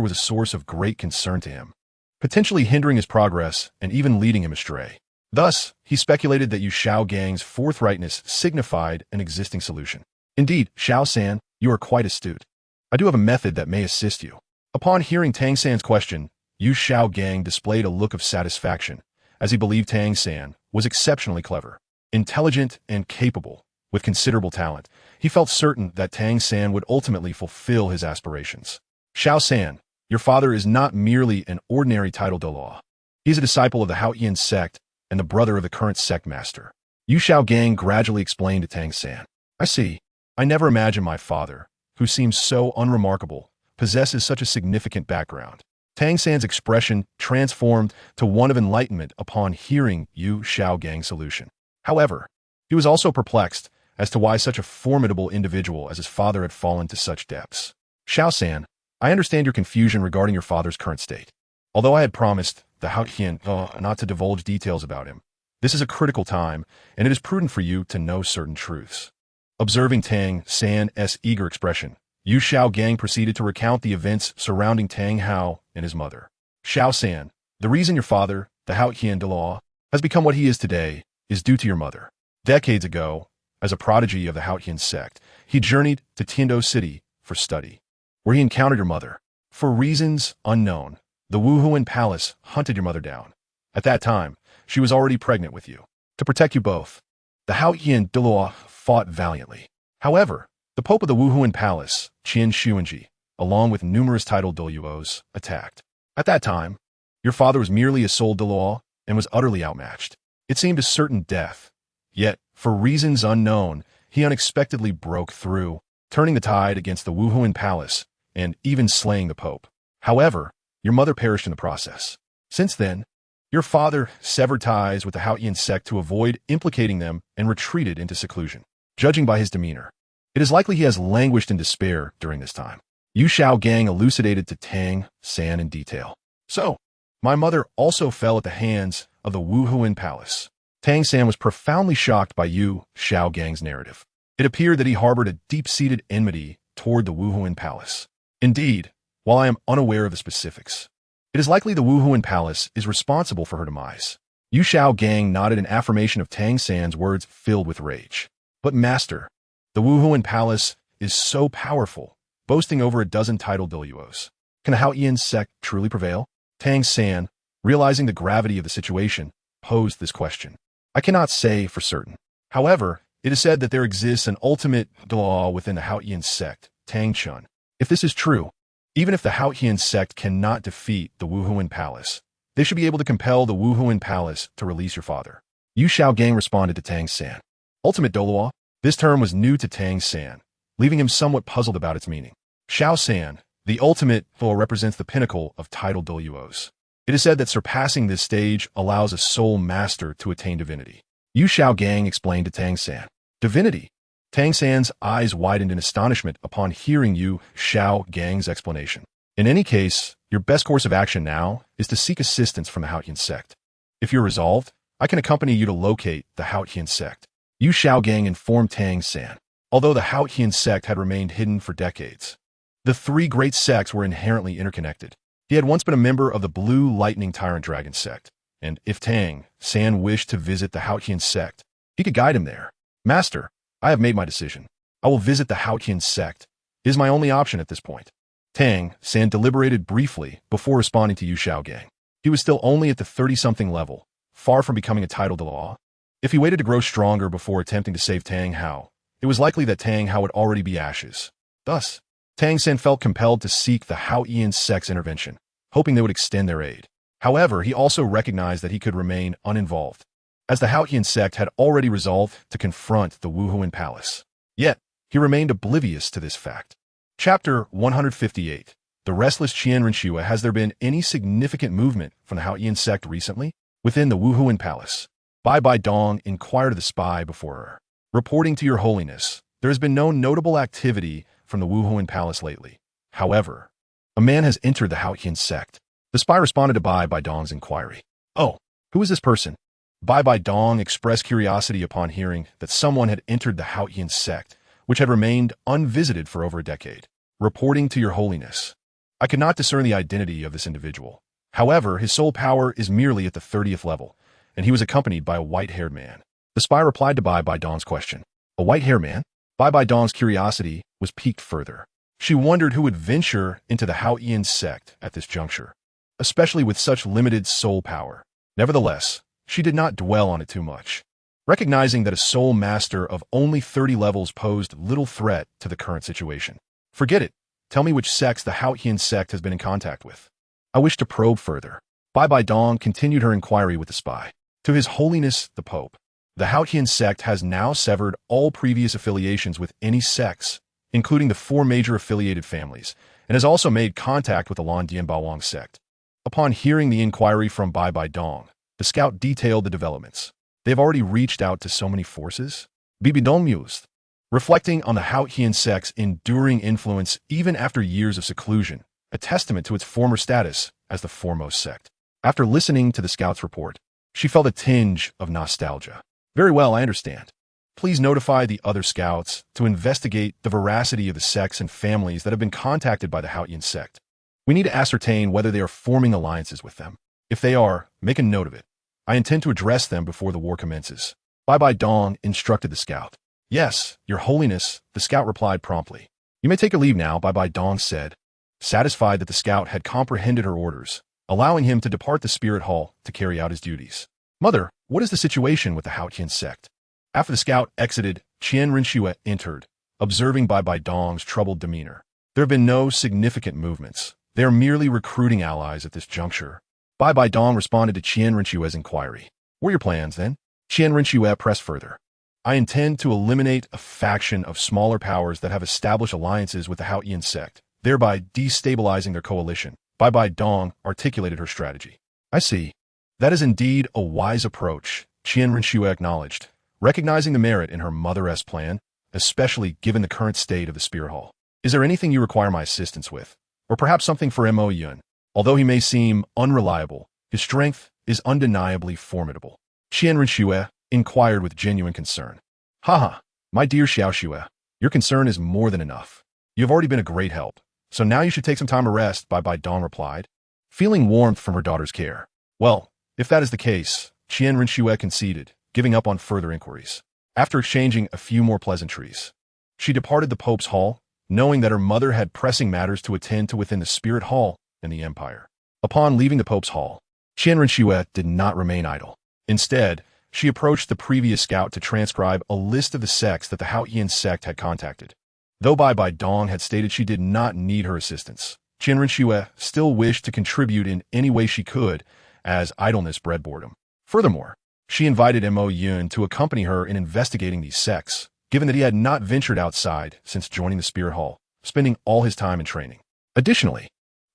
was a source of great concern to him, potentially hindering his progress and even leading him astray. Thus, he speculated that Yu Shao Gang's forthrightness signified an existing solution. Indeed, Shao San, you are quite astute. I do have a method that may assist you. Upon hearing Tang San's question, Yu Shao Gang displayed a look of satisfaction, as he believed Tang San was exceptionally clever, intelligent, and capable. With considerable talent, he felt certain that Tang San would ultimately fulfill his aspirations. Shao San, your father is not merely an ordinary title Douluo. He is a disciple of the Hao Tian sect and the brother of the current sect master. Yu Shao Gang gradually explained to Tang San. I see. I never imagined my father, who seems so unremarkable, possesses such a significant background. Tang San's expression transformed to one of enlightenment upon hearing Yu Shao Gang's solution. However, he was also perplexed as to why such a formidable individual as his father had fallen to such depths. Shao San, I understand your confusion regarding your father's current state. Although I had promised the Hao Tian not to divulge details about him, this is a critical time, and it is prudent for you to know certain truths. Observing Tang San's eager expression, Yu Shao Gang proceeded to recount the events surrounding Tang Hao and his mother. Shao San, the reason your father, the Hao Tian Douluo, has become what he is today is due to your mother. Decades ago, as a prodigy of the Hao Tian sect, he journeyed to Tiando City for study, where he encountered your mother. For reasons unknown, the Wuhuan Palace hunted your mother down. At that time, she was already pregnant with you. To protect you both, the Hao Tian Douluo fought valiantly. However, the Pope of the Wuhuan Palace, Qin Xuanji, along with numerous titled Douluos, attacked. At that time, your father was merely a sole Douluo and was utterly outmatched. It seemed a certain death. Yet, for reasons unknown, he unexpectedly broke through, turning the tide against the Wuhuan Palace and even slaying the Pope. However, your mother perished in the process. Since then, your father severed ties with the Hao Tian sect to avoid implicating them and retreated into seclusion. Judging by his demeanor, it is likely he has languished in despair during this time. Yu Shao Gang elucidated to Tang San in detail. So, my mother also fell at the hands of the Wuhuan Palace. Tang San was profoundly shocked by Yu Shao Gang's narrative. It appeared that he harbored a deep-seated enmity toward the Wuhuan Palace. Indeed, while I am unaware of the specifics, it is likely the Wuhuan Palace is responsible for her demise. Yu Shao Gang nodded in affirmation of Tang San's words filled with rage. But master, the Wuhuan Palace is so powerful, boasting over a dozen titled Douluos. Can the Haotian sect truly prevail? Tang San, realizing the gravity of the situation, posed this question. I cannot say for certain. However, it is said that there exists an ultimate law within the Haotian sect, Tang Chun. If this is true, even if the Haotian sect cannot defeat the Wuhuan Palace, they should be able to compel the Wuhuan Palace to release your father. Yu Xiaogang responded to Tang San. Ultimate Douluo? This term was new to Tang San, leaving him somewhat puzzled about its meaning. Xiao San, the ultimate Douluo represents the pinnacle of titled Douluos. It is said that surpassing this stage allows a soul master to attain divinity. Yu Xiaogang explained to Tang San. Divinity? Tang San's eyes widened in astonishment upon hearing Yu Xiaogang's explanation. In any case, your best course of action now is to seek assistance from the Haotian sect. If you're resolved, I can accompany you to locate the Haotian sect. Yu Xiaogang informed Tang San. Although the Haotian sect had remained hidden for decades, the three great sects were inherently interconnected. He had once been a member of the Blue Lightning Tyrant Dragon sect, and if Tang San wished to visit the Haotian sect, he could guide him there. Master, I have made my decision. I will visit the Haotian sect. It is my only option at this point. Tang San deliberated briefly before responding to Yu Xiaogang. He was still only at the 30-something level, far from becoming a titled law. If he waited to grow stronger before attempting to save Tang Hao, it was likely that Tang Hao would already be ashes. Thus, Tang San felt compelled to seek the Haotian sect's intervention, hoping they would extend their aid. However, he also recognized that he could remain uninvolved, as the Haotian sect had already resolved to confront the Wuhuan Palace. Yet, he remained oblivious to this fact. Chapter 158. The Restless Qian Rinxue. Has there been any significant movement from the Haotian sect recently? Within the Wuhuan Palace, Bai Bai Dong inquired of the spy before her. Reporting to your holiness, there has been no notable activity from the Wuhuan Palace lately. However, a man has entered the Haotian sect. The spy responded to Bai Bai Dong's inquiry. Oh, who is this person? Bai Bai Dong expressed curiosity upon hearing that someone had entered the Haotian sect, which had remained unvisited for over a decade. Reporting to your holiness, I could not discern the identity of this individual. However, his soul power is merely at the 30th level, and he was accompanied by a white-haired man. The spy replied to Bai Bai Dong's question. A white-haired man? Bai Bai Dong's curiosity was piqued further. She wondered who would venture into the Haotian sect at this juncture, especially with such limited soul power. Nevertheless, she did not dwell on it too much, recognizing that a soul master of only 30 levels posed little threat to the current situation. Forget it. Tell me which sects the Haotian sect has been in contact with. I wish to probe further. Bai Bai Dong continued her inquiry with the spy. To His Holiness the Pope, the Haotian sect has now severed all previous affiliations with any sects, including the 4 major affiliated families, and has also made contact with the Lan Dian Bawang sect. Upon hearing the inquiry from Bai Bai Dong, the scout detailed the developments. They have already reached out to so many forces? Bibi Dong mused, reflecting on the Haotian sect's enduring influence even after years of seclusion, a testament to its former status as the foremost sect. After listening to the scout's report, she felt a tinge of nostalgia. Very well, I understand. Please notify the other scouts to investigate the veracity of the sects and families that have been contacted by the Haotian sect. We need to ascertain whether they are forming alliances with them. If they are, make a note of it. I intend to address them before the war commences. Bai Bai Dong instructed the scout. Yes, Your Holiness, the scout replied promptly. You may take your leave now, Bai Bai Dong said, satisfied that the scout had comprehended her orders, allowing him to depart the spirit hall to carry out his duties. Mother, what is the situation with the Haotian sect? After the scout exited, Qian Rinxue entered, observing Bai Bai Dong's troubled demeanor. There have been no significant movements. They are merely recruiting allies at this juncture. Bai Bai Dong responded to Qian Rinxue's inquiry. What are your plans, then? Qian Rinxue pressed further. I intend to eliminate a faction of smaller powers that have established alliances with the Haotian sect, thereby destabilizing their coalition. Bai Bai Dong articulated her strategy. I see. That is indeed a wise approach, Qian Rinxue acknowledged, recognizing the merit in her mother-esque plan, especially given the current state of the Spear Hall. Is there anything you require my assistance with? Or perhaps something for Mo Yun? Although he may seem unreliable, his strength is undeniably formidable. Qian Rinxue inquired with genuine concern. Haha, my dear Xiaoxue, your concern is more than enough. You have already been a great help, so now you should take some time to rest, Bai Bai Dong replied, feeling warmth from her daughter's care. Well, if that is the case, Qian Rinxue conceded, giving up on further inquiries. After exchanging a few more pleasantries, she departed the Pope's hall, knowing that her mother had pressing matters to attend to within the Spirit Hall and the Empire. Upon leaving the Pope's Hall, Qian Renxue did not remain idle. Instead, she approached the previous scout to transcribe a list of the sects that the Haotian sect had contacted. Though Bai Dong had stated she did not need her assistance, Qian Renxue still wished to contribute in any way she could, as idleness bred boredom. Furthermore, she invited Mo Yun to accompany her in investigating these sects, given that he had not ventured outside since joining the Spirit Hall, spending all his time in training. Additionally,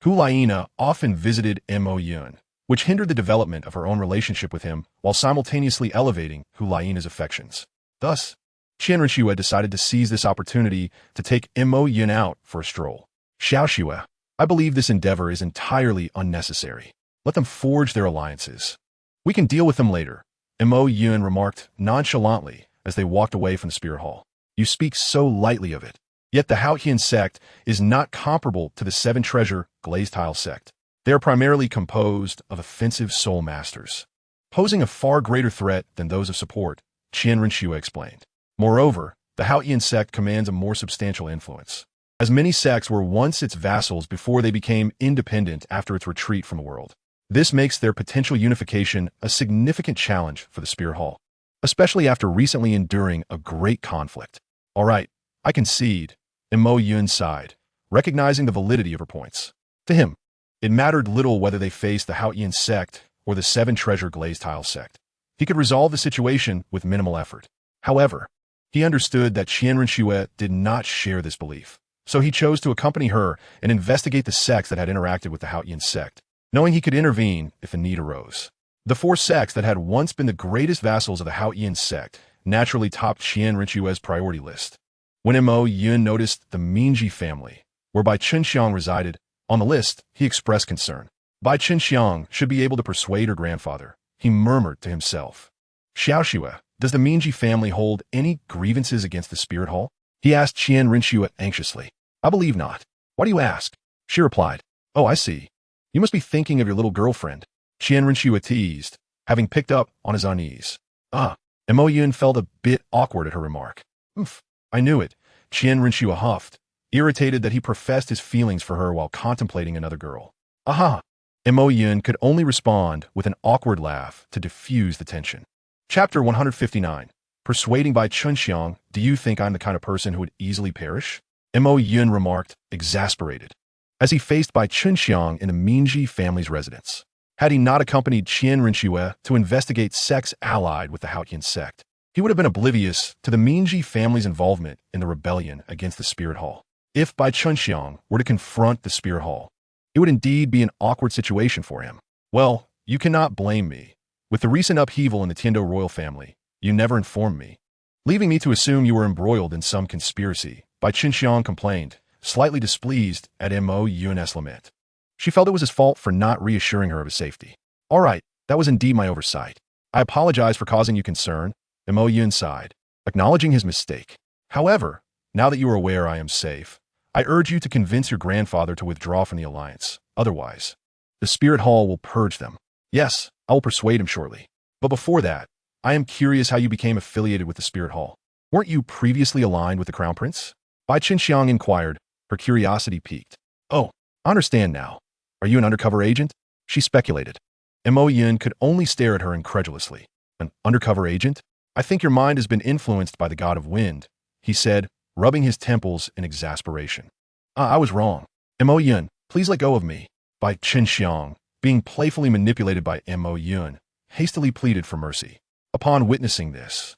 Hu Laina often visited Mo Yun, which hindered the development of her own relationship with him while simultaneously elevating Hu Laina's affections. Thus, Qian Renxue decided to seize this opportunity to take Mo Yun out for a stroll. Xiaoxue, I believe this endeavor is entirely unnecessary. Let them forge their alliances. We can deal with them later, Mo Yun remarked nonchalantly as they walked away from the Spirit Hall. You speak so lightly of it. Yet the Haotian sect is not comparable to the Seven Treasure Glazed Tile sect. They are primarily composed of offensive soul masters, posing a far greater threat than those of support, Qian Renxue explained. Moreover, the Haotian sect commands a more substantial influence, as many sects were once its vassals before they became independent after its retreat from the world. This makes their potential unification a significant challenge for the Spirit Hall, especially after recently enduring a great conflict. All right, I concede, Mo Yun sighed, recognizing the validity of her points. To him, it mattered little whether they faced the Haotian sect or the Seven Treasure Glazed Tile sect. He could resolve the situation with minimal effort. However, he understood that Qian Renxue did not share this belief, so he chose to accompany her and investigate the sects that had interacted with the Haotian sect, knowing he could intervene if a need arose. The four sects that had once been the greatest vassals of the Haotian sect naturally topped Qian Renxue's priority list. When Mo Yun noticed the Mingji family, where Bai Chunxiang resided, on the list, he expressed concern. Bai Chunxiang should be able to persuade her grandfather, he murmured to himself. Xiaoxue, does the Mingji family hold any grievances against the Spirit Hall? He asked Qian Renxue anxiously. I believe not. Why do you ask? She replied. Oh, I see. You must be thinking of your little girlfriend. Qian Renxue teased, having picked up on his unease. Mo Yun felt a bit awkward at her remark. I knew it, Qian Renxue huffed, irritated that he professed his feelings for her while contemplating another girl. Aha! Mo Yun could only respond with an awkward laugh to diffuse the tension. Chapter 159. Persuading Bai Chunxiang, do you think I'm the kind of person who would easily perish? Mo Yun remarked, exasperated, as he faced Bai Chunxiang in the Mingji family's residence. Had he not accompanied Qian Renxue to investigate sects allied with the Haotian sect, he would have been oblivious to the Mingji family's involvement in the rebellion against the Spirit Hall. If Bai Chunxiang were to confront the Spirit Hall, it would indeed be an awkward situation for him. Well, you cannot blame me. With the recent upheaval in the Tiando royal family, you never informed me, leaving me to assume you were embroiled in some conspiracy, Bai Chunxiang complained, slightly displeased at Mo Yun's lament. She felt it was his fault for not reassuring her of his safety. All right, that was indeed my oversight. I apologize for causing you concern, Mo Yun sighed, acknowledging his mistake. However, now that you are aware I am safe, I urge you to convince your grandfather to withdraw from the alliance. Otherwise, the Spirit Hall will purge them. Yes, I will persuade him shortly. But before that, I am curious how you became affiliated with the Spirit Hall. Weren't you previously aligned with the Crown Prince? Bai Chunxiang inquired, her curiosity piqued. Oh, I understand now. Are you an undercover agent? She speculated. Mo Yun could only stare at her incredulously. An undercover agent? I think your mind has been influenced by the god of wind, he said, rubbing his temples in exasperation. I was wrong. Mo Yun, please let go of me. Bai Chunxiang, being playfully manipulated by Mo Yun, hastily pleaded for mercy. Upon witnessing this,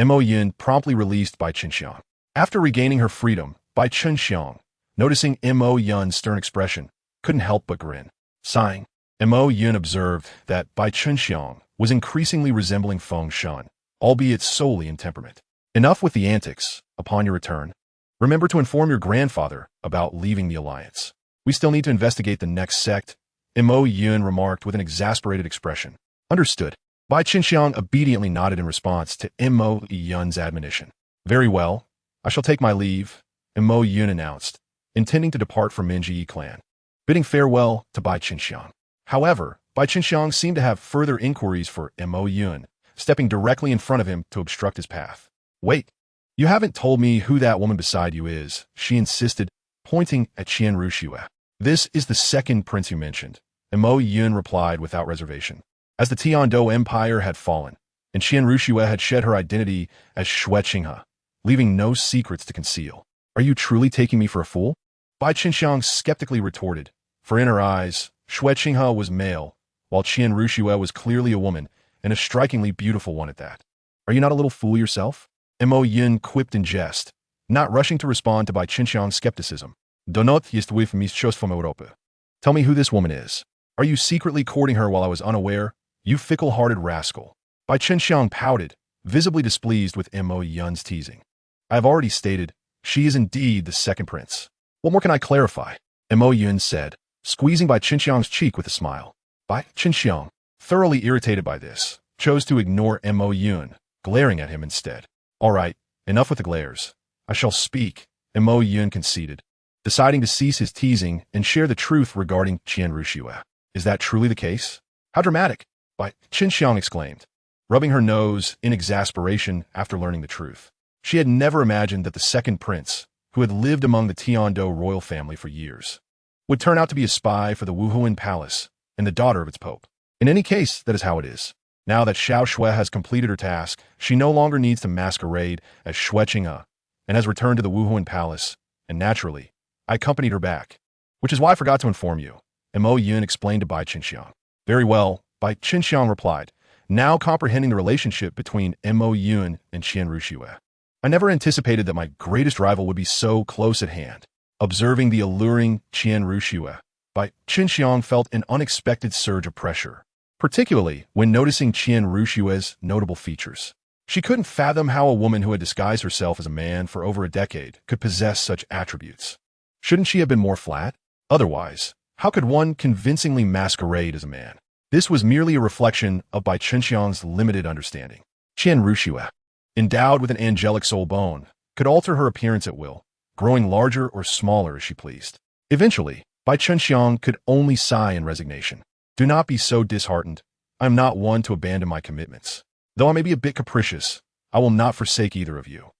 Mo Yun promptly released Bai Chunxiang. After regaining her freedom, Bai Chunxiang, noticing Mo Yun's stern expression, couldn't help but grin. Sighing, Mo Yun observed that Bai Chunxiang was increasingly resembling Feng Shan, albeit solely in temperament. Enough with the antics. Upon your return, remember to inform your grandfather about leaving the alliance. We still need to investigate the next sect, Mo Yun remarked with an exasperated expression. Understood. Bai Chunxiang obediently nodded in response to Mo Yun's admonition. Very well. I shall take my leave, Mo Yun announced, intending to depart from Mingji clan, bidding farewell to Bai Chunxiang. However, Bai Chunxiang seemed to have further inquiries for Mo Yun, stepping directly in front of him to obstruct his path. Wait. You haven't told me who that woman beside you is, she insisted, pointing at Qian Ruxue. This is the second prince you mentioned, and Mo Yun replied without reservation. As the Tiandou Empire had fallen, and Qian Ruxue had shed her identity as Xue Qinghe, leaving no secrets to conceal. Are you truly taking me for a fool? Bai Qinxiang skeptically retorted, for in her eyes, Xue Qinghe was male, while Qian Ruxue was clearly a woman, and a strikingly beautiful one at that. Are you not a little fool yourself? Mo Yun quipped in jest, not rushing to respond to Bai Qinxiang's skepticism. Donot jest with mischos from Europe. Tell me who this woman is. Are you secretly courting her while I was unaware? You fickle-hearted rascal. Bai Qinxiang pouted, visibly displeased with Mo Yun's teasing. I have already stated, she is indeed the second prince. What more can I clarify? Mo Yun said, squeezing Bai Qinxiang's cheek with a smile. Bai Qinxiang, thoroughly irritated by this, chose to ignore Mo Yun, glaring at him instead. All right, enough with the glares. I shall speak, Mo Yun conceded, deciding to cease his teasing and share the truth regarding Qian Ruxue. Is that truly the case? How dramatic! Bai Qinxiang exclaimed, rubbing her nose in exasperation after learning the truth. She had never imagined that the second prince, who had lived among the Tiandou royal family for years, would turn out to be a spy for the Wuhuan Palace and the daughter of its pope. In any case, that is how it is. Now that Xiao Xue has completed her task, she no longer needs to masquerade as Xue Qinghe and has returned to the Wuhuan Palace, and naturally, I accompanied her back, which is why I forgot to inform you, Mo Yun explained to Bai Qinxiang. Very well, Bai Qinxiang replied, now comprehending the relationship between Mo Yun and Qian Ruxue. I never anticipated that my greatest rival would be so close at hand. Observing the alluring Qian Ruxue, Bai Qinxiang felt an unexpected surge of pressure, particularly when noticing Qian Ruxue's notable features. She couldn't fathom how a woman who had disguised herself as a man for over a decade could possess such attributes. Shouldn't she have been more flat? Otherwise, how could one convincingly masquerade as a man? This was merely a reflection of Bai Qinxiang's limited understanding. Qian Ruxue, endowed with an angelic soul bone, could alter her appearance at will, growing larger or smaller as she pleased. Eventually, Bai Qinxiang could only sigh in resignation. Do not be so disheartened. I am not one to abandon my commitments. Though I may be a bit capricious, I will not forsake either of you.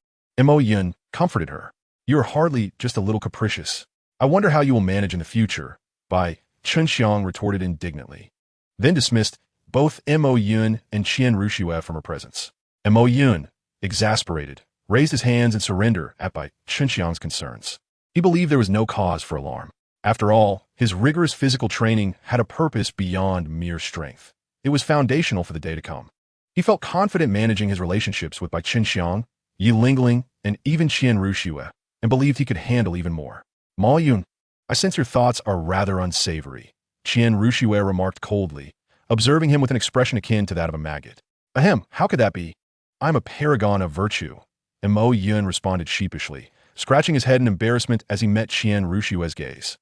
Mo Yun comforted her. You are hardly just a little capricious. I wonder how you will manage in the future, Bai Qinxiang retorted indignantly, then dismissed both Mo Yun and Qian Ruxue from her presence. Mo Yun, exasperated, raised his hands in surrender at Bai Qinxiang's concerns. He believed there was no cause for alarm. After all, his rigorous physical training had a purpose beyond mere strength. It was foundational for the day to come. He felt confident managing his relationships with Bai Qinxiang, Yi Lingling, and even Qian Ruxue, and believed he could handle even more. Mo Yun, I sense your thoughts are rather unsavory, Qian Ruxue remarked coldly, observing him with an expression akin to that of a maggot. Ahem, how could that be? I'm a paragon of virtue, and Mo Yun responded sheepishly, scratching his head in embarrassment as he met Qian Ruxue's gaze.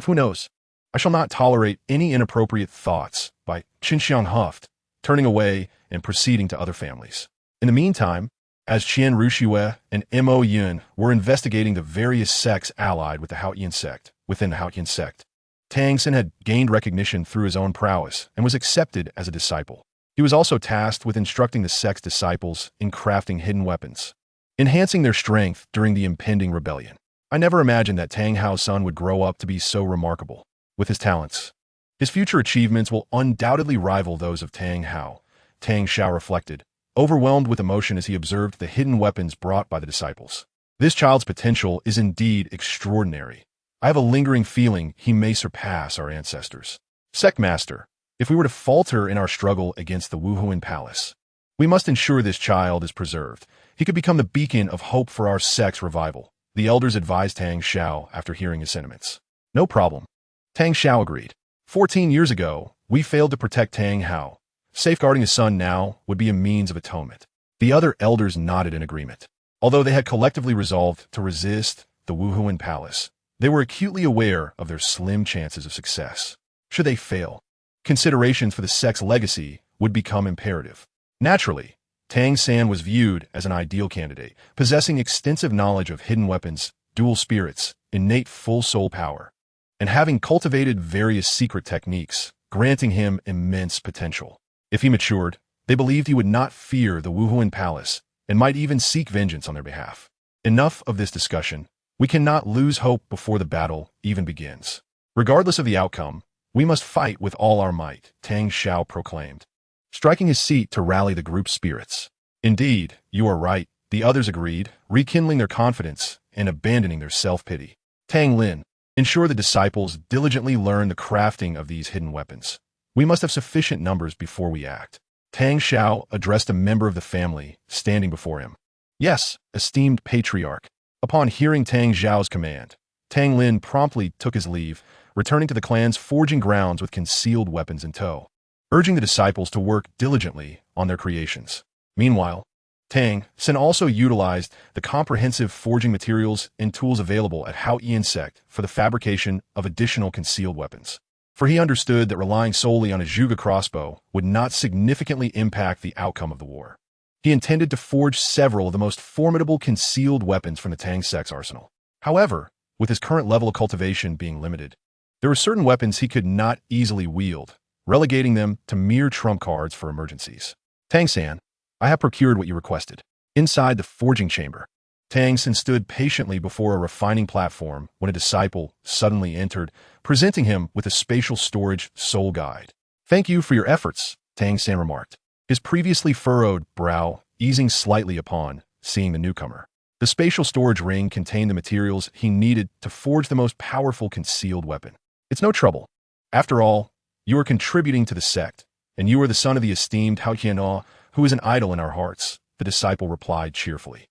Who knows? I shall not tolerate any inappropriate thoughts, Bai Qinxiang huffed, turning away and proceeding to other families. In the meantime, as Qian Ruxue and Mo Yun were investigating the various sects allied with the Haotian sect, within the Haotian sect, Tang Xin had gained recognition through his own prowess and was accepted as a disciple. He was also tasked with instructing the sect's disciples in crafting hidden weapons, enhancing their strength during the impending rebellion. I never imagined that Tang Hao's son would grow up to be so remarkable. With his talents, his future achievements will undoubtedly rival those of Tang Hao, Tang Xiao reflected, overwhelmed with emotion as he observed the hidden weapons brought by the disciples. This child's potential is indeed extraordinary. I have a lingering feeling he may surpass our ancestors. Sect Master, if we were to falter in our struggle against the Wuhuan Palace, we must ensure this child is preserved. He could become the beacon of hope for our sect's revival, the elders advised Tang Xiao after hearing his sentiments. No problem. Tang Xiao agreed. 14 years ago, we failed to protect Tang Hao. Safeguarding his son now would be a means of atonement. The other elders nodded in agreement. Although they had collectively resolved to resist the Wuhuan Palace, they were acutely aware of their slim chances of success. Should they fail, considerations for the sect's legacy would become imperative. Naturally, Tang San was viewed as an ideal candidate, possessing extensive knowledge of hidden weapons, dual spirits, innate full soul power, and having cultivated various secret techniques, granting him immense potential. If he matured, they believed he would not fear the Wuhuan Palace and might even seek vengeance on their behalf. Enough of this discussion. We cannot lose hope before the battle even begins. Regardless of the outcome, we must fight with all our might, Tang Xiao proclaimed, striking his seat to rally the group's spirits. Indeed, you are right, the others agreed, rekindling their confidence and abandoning their self-pity. Tang Lin, ensure the disciples diligently learn the crafting of these hidden weapons. We must have sufficient numbers before we act. Tang Xiao addressed a member of the family, standing before him. Yes, esteemed patriarch. Upon hearing Tang Xiao's command, Tang Lin promptly took his leave, returning to the clan's forging grounds with concealed weapons in tow, urging the disciples to work diligently on their creations. Meanwhile, Tang Sen also utilized the comprehensive forging materials and tools available at Hao Yian Sect for the fabrication of additional concealed weapons. For he understood that relying solely on a Zhuge crossbow would not significantly impact the outcome of the war. He intended to forge several of the most formidable concealed weapons from the Tang Sect's arsenal. However, with his current level of cultivation being limited, there were certain weapons he could not easily wield, relegating them to mere trump cards for emergencies. Tang San, I have procured what you requested. Inside the forging chamber, Tang San stood patiently before a refining platform when a disciple suddenly entered, presenting him with a spatial storage soul guide. Thank you for your efforts, Tang San remarked, his previously furrowed brow easing slightly upon seeing the newcomer. The spatial storage ring contained the materials he needed to forge the most powerful concealed weapon. It's no trouble. After all, you are contributing to the sect, and you are the son of the esteemed Hao Qian'o, who is an idol in our hearts, the disciple replied cheerfully.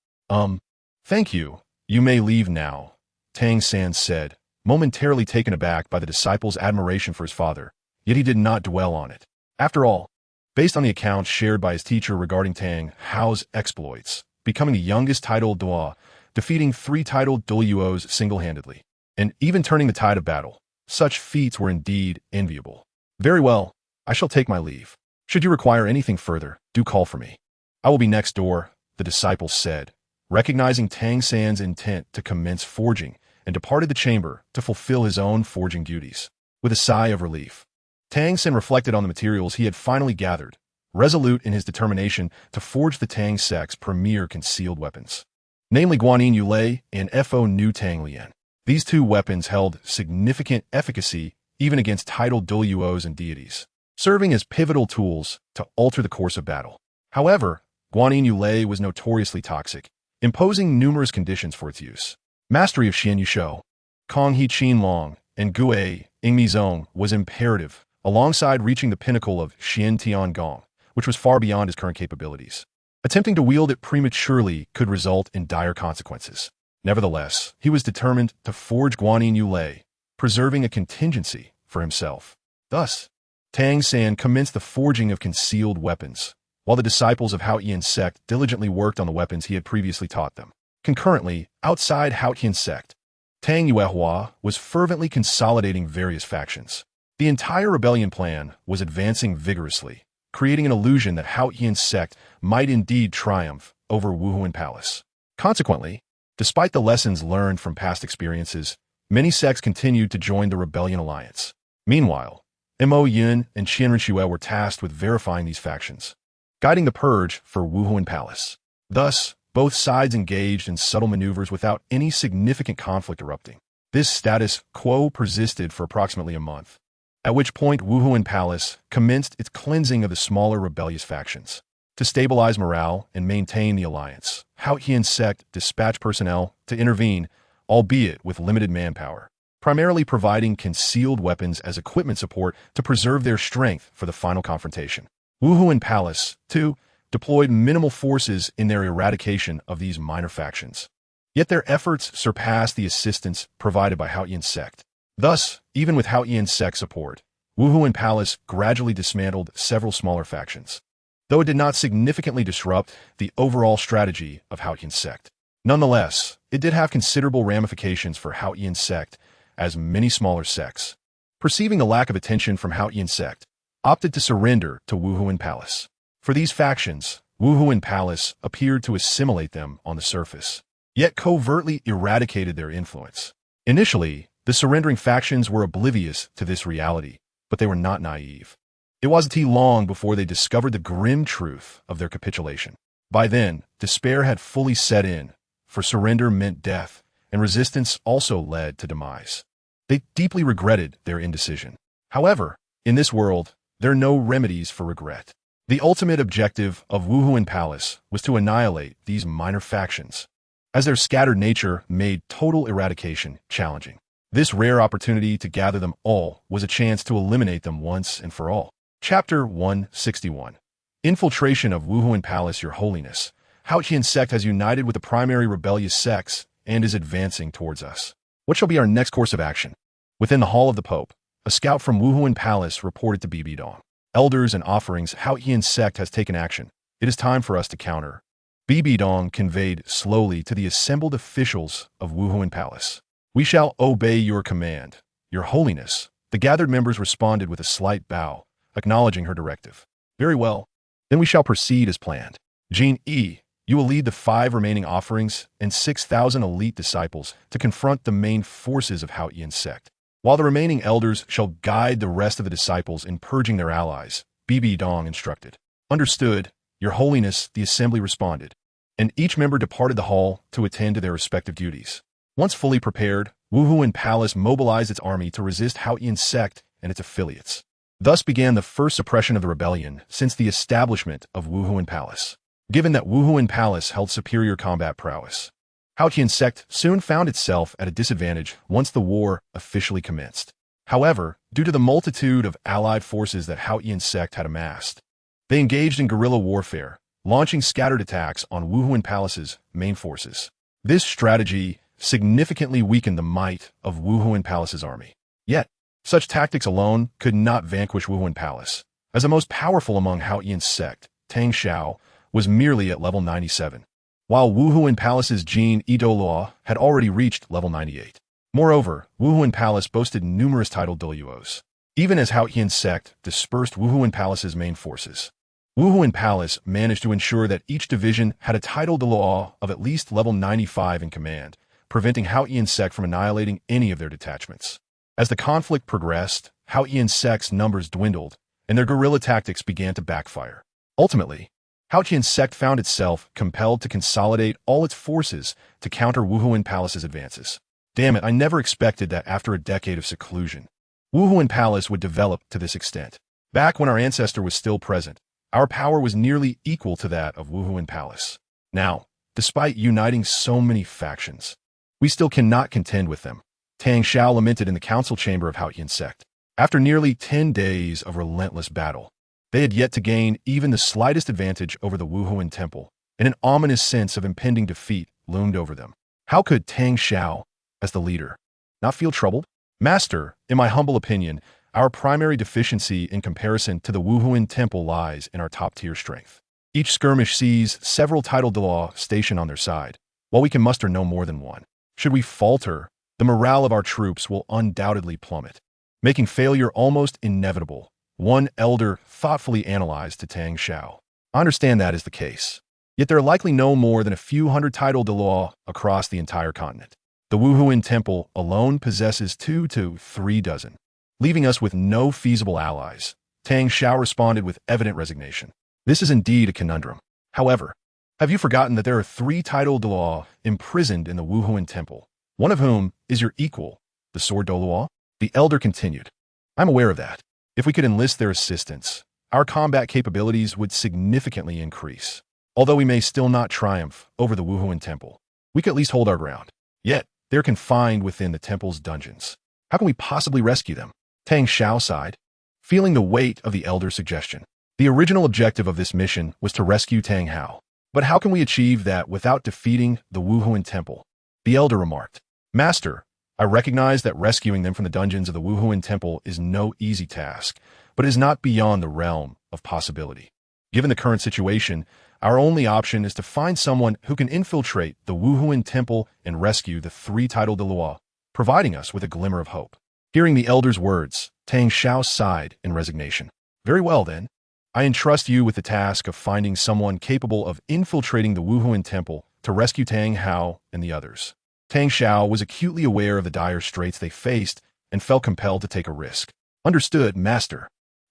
Thank you. You may leave now, Tang San said, momentarily taken aback by the disciple's admiration for his father, yet he did not dwell on it. After all, based on the accounts shared by his teacher regarding Tang Hao's exploits, becoming the youngest titled Duo, defeating 3 titled Douluos single-handedly, and even turning the tide of battle, such feats were indeed enviable. Very well, I shall take my leave. Should you require anything further, do call for me. I will be next door, the disciple said, recognizing Tang San's intent to commence forging, and departed the chamber to fulfill his own forging duties. With a sigh of relief, Tang San reflected on the materials he had finally gathered, resolute in his determination to forge the Tang Sect's premier concealed weapons, namely Guanyin Yulei and Fo Nu Tang Lian. These 2 weapons held significant efficacy even against titled Douluos and deities, serving as pivotal tools to alter the course of battle. However, Guanyin Yulei was notoriously toxic, imposing numerous conditions for its use. Mastery of Xian Yushou, Kong He Qin Long, and Gue Ingmi Zong was imperative, alongside reaching the pinnacle of Xian Tian Gong, which was far beyond his current capabilities. Attempting to wield it prematurely could result in dire consequences. Nevertheless, he was determined to forge Guanyin Yulei, preserving a contingency for himself. Thus, Tang San commenced the forging of concealed weapons, while the disciples of Hao Yian Sect diligently worked on the weapons he had previously taught them. Concurrently, outside Hao Yian Sect, Tang Yuehua was fervently consolidating various factions. The entire rebellion plan was advancing vigorously, creating an illusion that Hao Yian Sect might indeed triumph over Wuhuan Palace. Consequently, despite the lessons learned from past experiences, many sects continued to join the rebellion alliance. Meanwhile, Mo Yun and Qianren Xue were tasked with verifying these factions, guiding the purge for Wuhuan Palace. Thus, both sides engaged in subtle maneuvers without any significant conflict erupting. This status quo persisted for approximately a month, at which point Wuhuan Palace commenced its cleansing of the smaller rebellious factions. To stabilize morale and maintain the alliance, Hao Yian Sect dispatched personnel to intervene, albeit with limited manpower, primarily providing concealed weapons as equipment support to preserve their strength for the final confrontation. Wuhuan Palace, too, deployed minimal forces in their eradication of these minor factions. Yet their efforts surpassed the assistance provided by Hao Yian Sect. Thus, even with Hao Yian Sect support, Wuhuan Palace gradually dismantled several smaller factions, though it did not significantly disrupt the overall strategy of Hao Yian Sect. Nonetheless, it did have considerable ramifications for Hao Yian Sect, as many smaller sects, perceiving the lack of attention from Hao Yian Sect, opted to surrender to Wuhuan Palace. For these factions, Wuhuan Palace appeared to assimilate them on the surface, yet covertly eradicated their influence. Initially, the surrendering factions were oblivious to this reality, but they were not naive. It wasn't long before they discovered the grim truth of their capitulation. By then, despair had fully set in, for surrender meant death, and resistance also led to demise. They deeply regretted their indecision. However, in this world, there are no remedies for regret. The ultimate objective of Wuhuan Palace was to annihilate these minor factions, as their scattered nature made total eradication challenging. This rare opportunity to gather them all was a chance to eliminate them once and for all. Chapter 161. Infiltration of Wuhuan Palace, Your Holiness. Haotian sect has united with the primary rebellious sects and is advancing towards us. What shall be our next course of action? Within the Hall of the Pope, a scout from Wuhuan Palace reported to Bibi Dong. Elders and offerings, Haotian sect has taken action. It is time for us to counter. Bibi Dong conveyed slowly to the assembled officials of Wuhuan Palace. We shall obey your command, Your Holiness. The gathered members responded with a slight bow, acknowledging her directive. Very well. Then we shall proceed as planned. Jin Yi, you will lead the 5 remaining offerings and 6,000 elite disciples to confront the main forces of Haotian sect, while the remaining elders shall guide the rest of the disciples in purging their allies, Bibi Dong instructed. Understood, Your Holiness, the assembly responded, and each member departed the hall to attend to their respective duties. Once fully prepared, Wuhuan Palace mobilized its army to resist Haotian sect and its affiliates. Thus began the first suppression of the rebellion since the establishment of Wuhuan Palace. Given that Wuhuan Palace held superior combat prowess, Haotian sect soon found itself at a disadvantage once the war officially commenced. However, due to the multitude of allied forces that Haotian sect had amassed, they engaged in guerrilla warfare, launching scattered attacks on Wuhuan Palace's main forces. This strategy significantly weakened the might of Wuhuan Palace's army. Yet, such tactics alone could not vanquish Wuhuan Palace, as the most powerful among Haotian sect, Tang Xiao, was merely at level 97, while Wuhuan Palace's Jin Douluo had already reached level 98. Moreover, Wuhuan Palace boasted numerous titled Douluos. Even as Haotian sect dispersed Wuhuan Palace's main forces, Wuhuan Palace managed to ensure that each division had a titled Douluo of at least level 95 in command, preventing Haotian sect from annihilating any of their detachments. As the conflict progressed, Haotian sect's numbers dwindled, and their guerrilla tactics began to backfire. Ultimately, Haotian sect found itself compelled to consolidate all its forces to counter Wuhuan Palace's advances. Damn it, I never expected that after a decade of seclusion, Wuhuan Palace would develop to this extent. Back when our ancestor was still present, our power was nearly equal to that of Wuhuan Palace. Now, despite uniting so many factions, we still cannot contend with them, Tang Xiao lamented in the council chamber of Haotian sect. After nearly 10 days of relentless battle, they had yet to gain even the slightest advantage over the Wuhuan temple, and an ominous sense of impending defeat loomed over them. How could Tang Xiao, as the leader, not feel troubled? Master, in my humble opinion, our primary deficiency in comparison to the Wuhuan temple lies in our top-tier strength. Each skirmish sees several titled Douluo stationed on their side, while we can muster no more than one. Should we falter, the morale of our troops will undoubtedly plummet, making failure almost inevitable, one elder thoughtfully analyzed to Tang Xiao. I understand that is the case, yet there are likely no more than a few hundred titled Douluo across the entire continent. The Wuhuan temple alone possesses 2 to 3 dozen, leaving us with no feasible allies. Tang Xiao responded with evident resignation. This is indeed a conundrum. However, have you forgotten that there are 3 titled Douluo imprisoned in the Wuhuan temple, one of whom is your equal, the sword Douluo? The elder continued. I'm aware of that. If we could enlist their assistance, our combat capabilities would significantly increase. Although we may still not triumph over the Wuhuan temple, we could at least hold our ground. Yet, they're confined within the temple's dungeons. How can we possibly rescue them? Tang Xiao sighed, feeling the weight of the elder's suggestion. The original objective of this mission was to rescue Tang Hao. But how can we achieve that without defeating the Wuhuan temple? The elder remarked. Master, I recognize that rescuing them from the dungeons of the Wuhuan temple is no easy task, but it is not beyond the realm of possibility. Given the current situation, our only option is to find someone who can infiltrate the Wuhuan temple and rescue the 3 titled Douluo, providing us with a glimmer of hope. Hearing the elder's words, Tang Xiao sighed in resignation. Very well then. I entrust you with the task of finding someone capable of infiltrating the Wuhuan temple to rescue Tang Hao and the others. Tang Xiao was acutely aware of the dire straits they faced and felt compelled to take a risk. Understood, Master.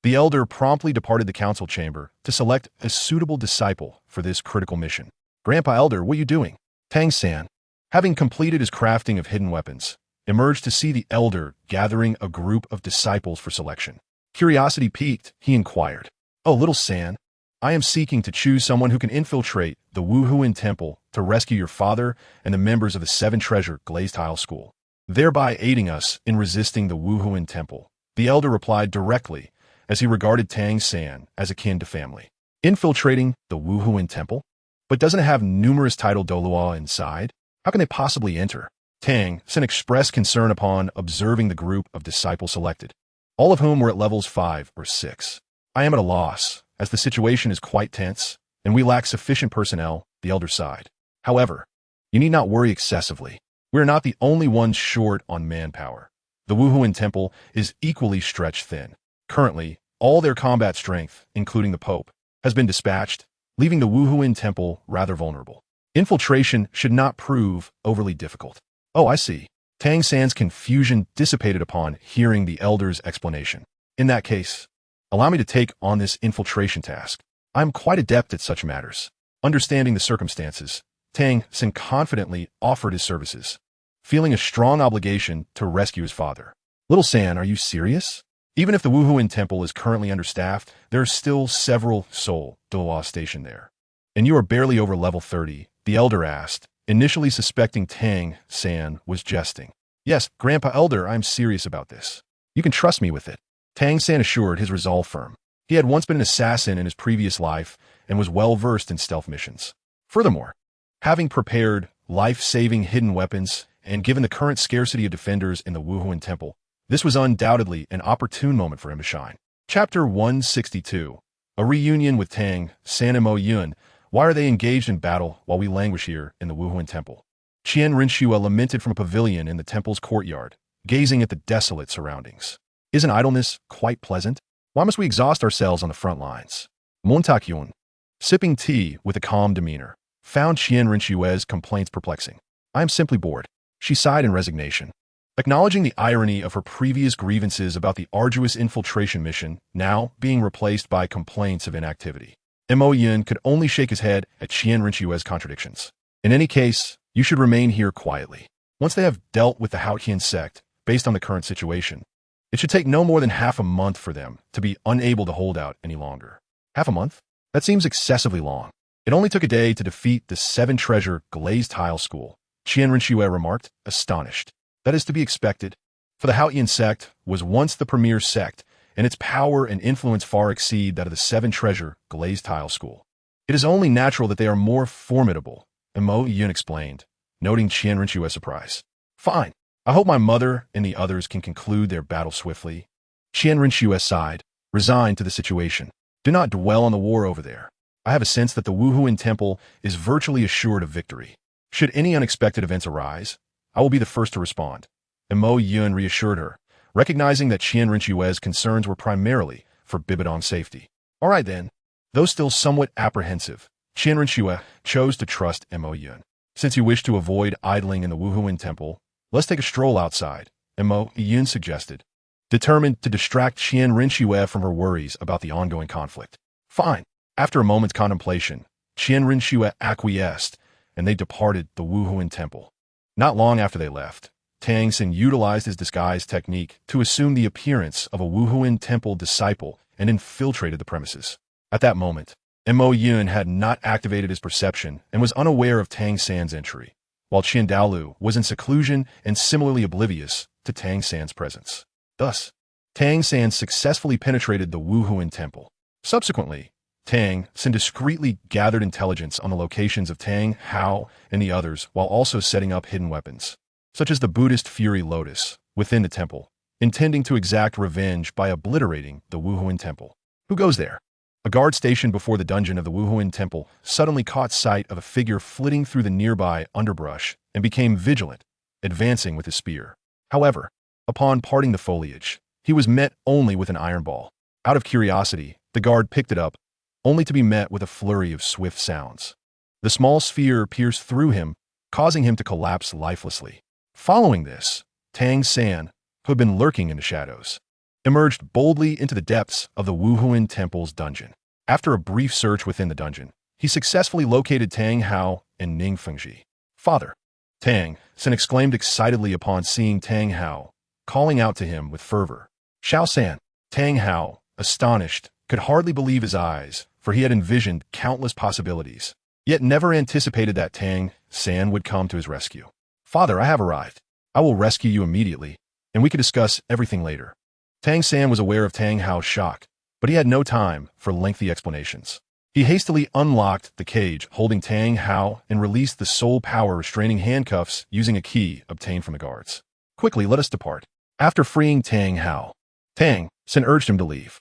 The elder promptly departed the council chamber to select a suitable disciple for this critical mission. Grandpa Elder, what are you doing? Tang San, having completed his crafting of hidden weapons, emerged to see the elder gathering a group of disciples for selection. Curiosity piqued, he inquired, "Oh, little San, I am seeking to choose someone who can infiltrate the Wuhuan Temple to rescue your father and the members of the Seven Treasure Glazed Tile School, thereby aiding us in resisting the Wuhuan Temple." The elder replied directly, as he regarded Tang San as akin to family. Infiltrating the Wuhuan Temple? But doesn't it have numerous titled Douluo inside? How can they possibly enter? Tang San expressed concern upon observing the group of disciples selected, all of whom were at levels 5 or 6. "I am at a loss, as the situation is quite tense, and we lack sufficient personnel," the elder sighed. "However, you need not worry excessively. We are not the only ones short on manpower. The Wuhuan Temple is equally stretched thin. Currently, all their combat strength, including the Pope, has been dispatched, leaving the Wuhuan Temple rather vulnerable. Infiltration should not prove overly difficult." "Oh, I see." Tang San's confusion dissipated upon hearing the elder's explanation. "In that case, allow me to take on this infiltration task. I am quite adept at such matters." Understanding the circumstances, Tang San confidently offered his services, feeling a strong obligation to rescue his father. "Little San, are you serious? Even if the Wuhuan Temple is currently understaffed, there are still several Soul Douluo stationed there. And you are barely over level 30, the elder asked, initially suspecting Tang San was jesting. "Yes, Grandpa Elder, I am serious about this. You can trust me with it." Tang San assured, his resolve firm. He had once been an assassin in his previous life and was well-versed in stealth missions. Furthermore, having prepared life-saving hidden weapons and given the current scarcity of defenders in the Wuhuan Temple, this was undoubtedly an opportune moment for him to shine. Chapter 162. A reunion with Tang San and Mo Yun. Why are they engaged in battle while we languish here in the Wuhuan Temple? Qian Rinshua lamented from a pavilion in the temple's courtyard, gazing at the desolate surroundings. "Isn't idleness quite pleasant? Why must we exhaust ourselves on the front lines?" Montakyun, sipping tea with a calm demeanor, found Qian Rinshua's complaints perplexing. "I am simply bored." She sighed in resignation, acknowledging the irony of her previous grievances about the arduous infiltration mission now being replaced by complaints of inactivity. Mo Yun could only shake his head at Qian Rinshua's contradictions. "In any case, you should remain here quietly. Once they have dealt with the Haotian sect, based on the current situation, it should take no more than half a month for them to be unable to hold out any longer." "Half a month? That seems excessively long." "It only took a day to defeat the Seven Treasure Glazed Tile School," Qian Rinshua remarked, astonished. "That is to be expected, for the Haotian sect was once the premier sect, and its power and influence far exceed that of the Seven Treasure Glazed Tile School. It is only natural that they are more formidable," Mo Yun explained, noting Qian Rinshua's surprise. "Fine. I hope my mother and the others can conclude their battle swiftly." Qian Rinshua sighed, resigned to the situation. "Do not dwell on the war over there. I have a sense that the Wuhuan Temple is virtually assured of victory. Should any unexpected events arise, I will be the first to respond." And Mo Yun reassured her, recognizing that Qian Rinshua's concerns were primarily for Bibidong's safety. "All right then." Though still somewhat apprehensive, Qian Rinshua chose to trust Mo Yun. "Since you wish to avoid idling in the Wuhuan Temple, let's take a stroll outside," Mo Yun suggested, determined to distract Qian Rinshua from her worries about the ongoing conflict. "Fine." After a moment's contemplation, Qian Rinshua acquiesced, and they departed the Wuhuan Temple. Not long after they left, Tang San utilized his disguise technique to assume the appearance of a Wuhuan Temple disciple and infiltrated the premises. At that moment, Mo Yun had not activated his perception and was unaware of Tang San's entry, while Qian Douluo was in seclusion and similarly oblivious to Tang San's presence. Thus, Tang San successfully penetrated the Wuhuan Temple. Subsequently, Tang San discreetly gathered intelligence on the locations of Tang Hao and the others while also setting up hidden weapons, such as the Buddhist Fury Lotus, within the temple, intending to exact revenge by obliterating the Wuhuan Temple. "Who goes there?" A guard stationed before the dungeon of the Wuhuan Temple suddenly caught sight of a figure flitting through the nearby underbrush and became vigilant, advancing with his spear. However, upon parting the foliage, he was met only with an iron ball. Out of curiosity, the guard picked it up, only to be met with a flurry of swift sounds. The small sphere pierced through him, causing him to collapse lifelessly. Following this, Tang San, who had been lurking in the shadows, emerged boldly into the depths of the Wuhuan Temple's dungeon. After a brief search within the dungeon, he successfully located Tang Hao and Ning Fengji. "Father!" Tang San exclaimed excitedly upon seeing Tang Hao, calling out to him with fervor. "Xiao San!" Tang Hao, astonished, could hardly believe his eyes, for he had envisioned countless possibilities, yet never anticipated that Tang San would come to his rescue. "Father, I have arrived. I will rescue you immediately, and we can discuss everything later." Tang San was aware of Tang Hao's shock, but he had no time for lengthy explanations. He hastily unlocked the cage holding Tang Hao and released the soul power restraining handcuffs using a key obtained from the guards. "Quickly, let us depart." After freeing Tang Hao, Tang San urged him to leave.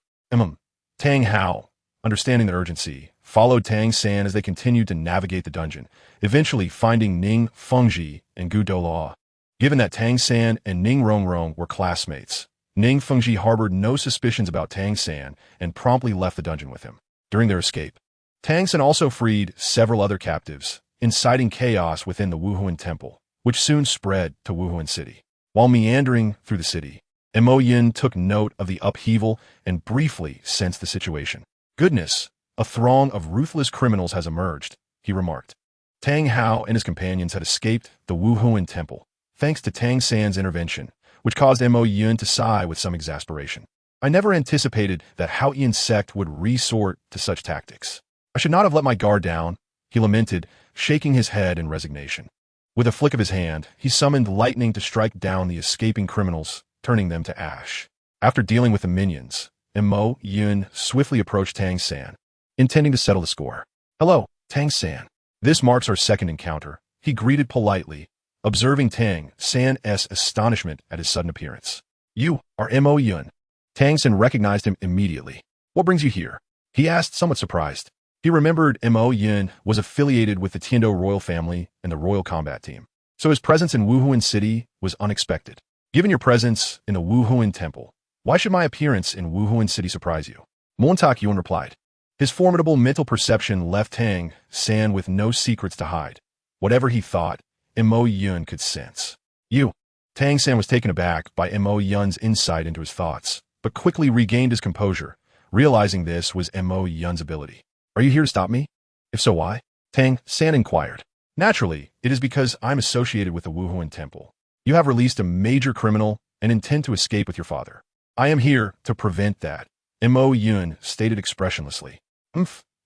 Tang Hao, understanding the urgency, followed Tang San as they continued to navigate the dungeon, eventually finding Ning Fengji and Gu Douluo. Given that Tang San and Ning Rongrong were classmates, Ning Fengji harbored no suspicions about Tang San and promptly left the dungeon with him. During their escape, Tang San also freed several other captives, inciting chaos within the Wuhuan Temple, which soon spread to Wuhuan City. While meandering through the city, Mo Yin took note of the upheaval and briefly sensed the situation. "Goodness, a throng of ruthless criminals has emerged," he remarked. Tang Hao and his companions had escaped the Wuhuan Temple, thanks to Tang San's intervention, which caused Mo Yin to sigh with some exasperation. "I never anticipated that Haotian sect would resort to such tactics. I should not have let my guard down," he lamented, shaking his head in resignation. With a flick of his hand, he summoned lightning to strike down the escaping criminals, turning them to ash. After dealing with the minions, Mo Yin swiftly approached Tang San, intending to settle the score. "Hello, Tang San. This marks our second encounter," he greeted politely, observing Tang San's astonishment at his sudden appearance. "You are Mo Yin." Tang San recognized him immediately. "What brings you here?" he asked, somewhat surprised. He remembered Mo Yin was affiliated with the Tiando royal family and the royal combat team, so his presence in Wuhuan City was unexpected. "Given your presence in the Wuhuan Temple, why should my appearance in Wuhuan City surprise you?" Montak Yuan replied. His formidable mental perception left Tang San with no secrets to hide. Whatever he thought, Mo Yin could sense. "You." Tang San was taken aback by Mo Yin's insight into his thoughts, but quickly regained his composure, realizing this was Mo Yin's ability. "Are you here to stop me? If so, why?" Tang San inquired. "Naturally, it is because I'm associated with the Wuhuan Temple. You have released a major criminal and intend to escape with your father. I am here to prevent that," Mo Yin stated expressionlessly.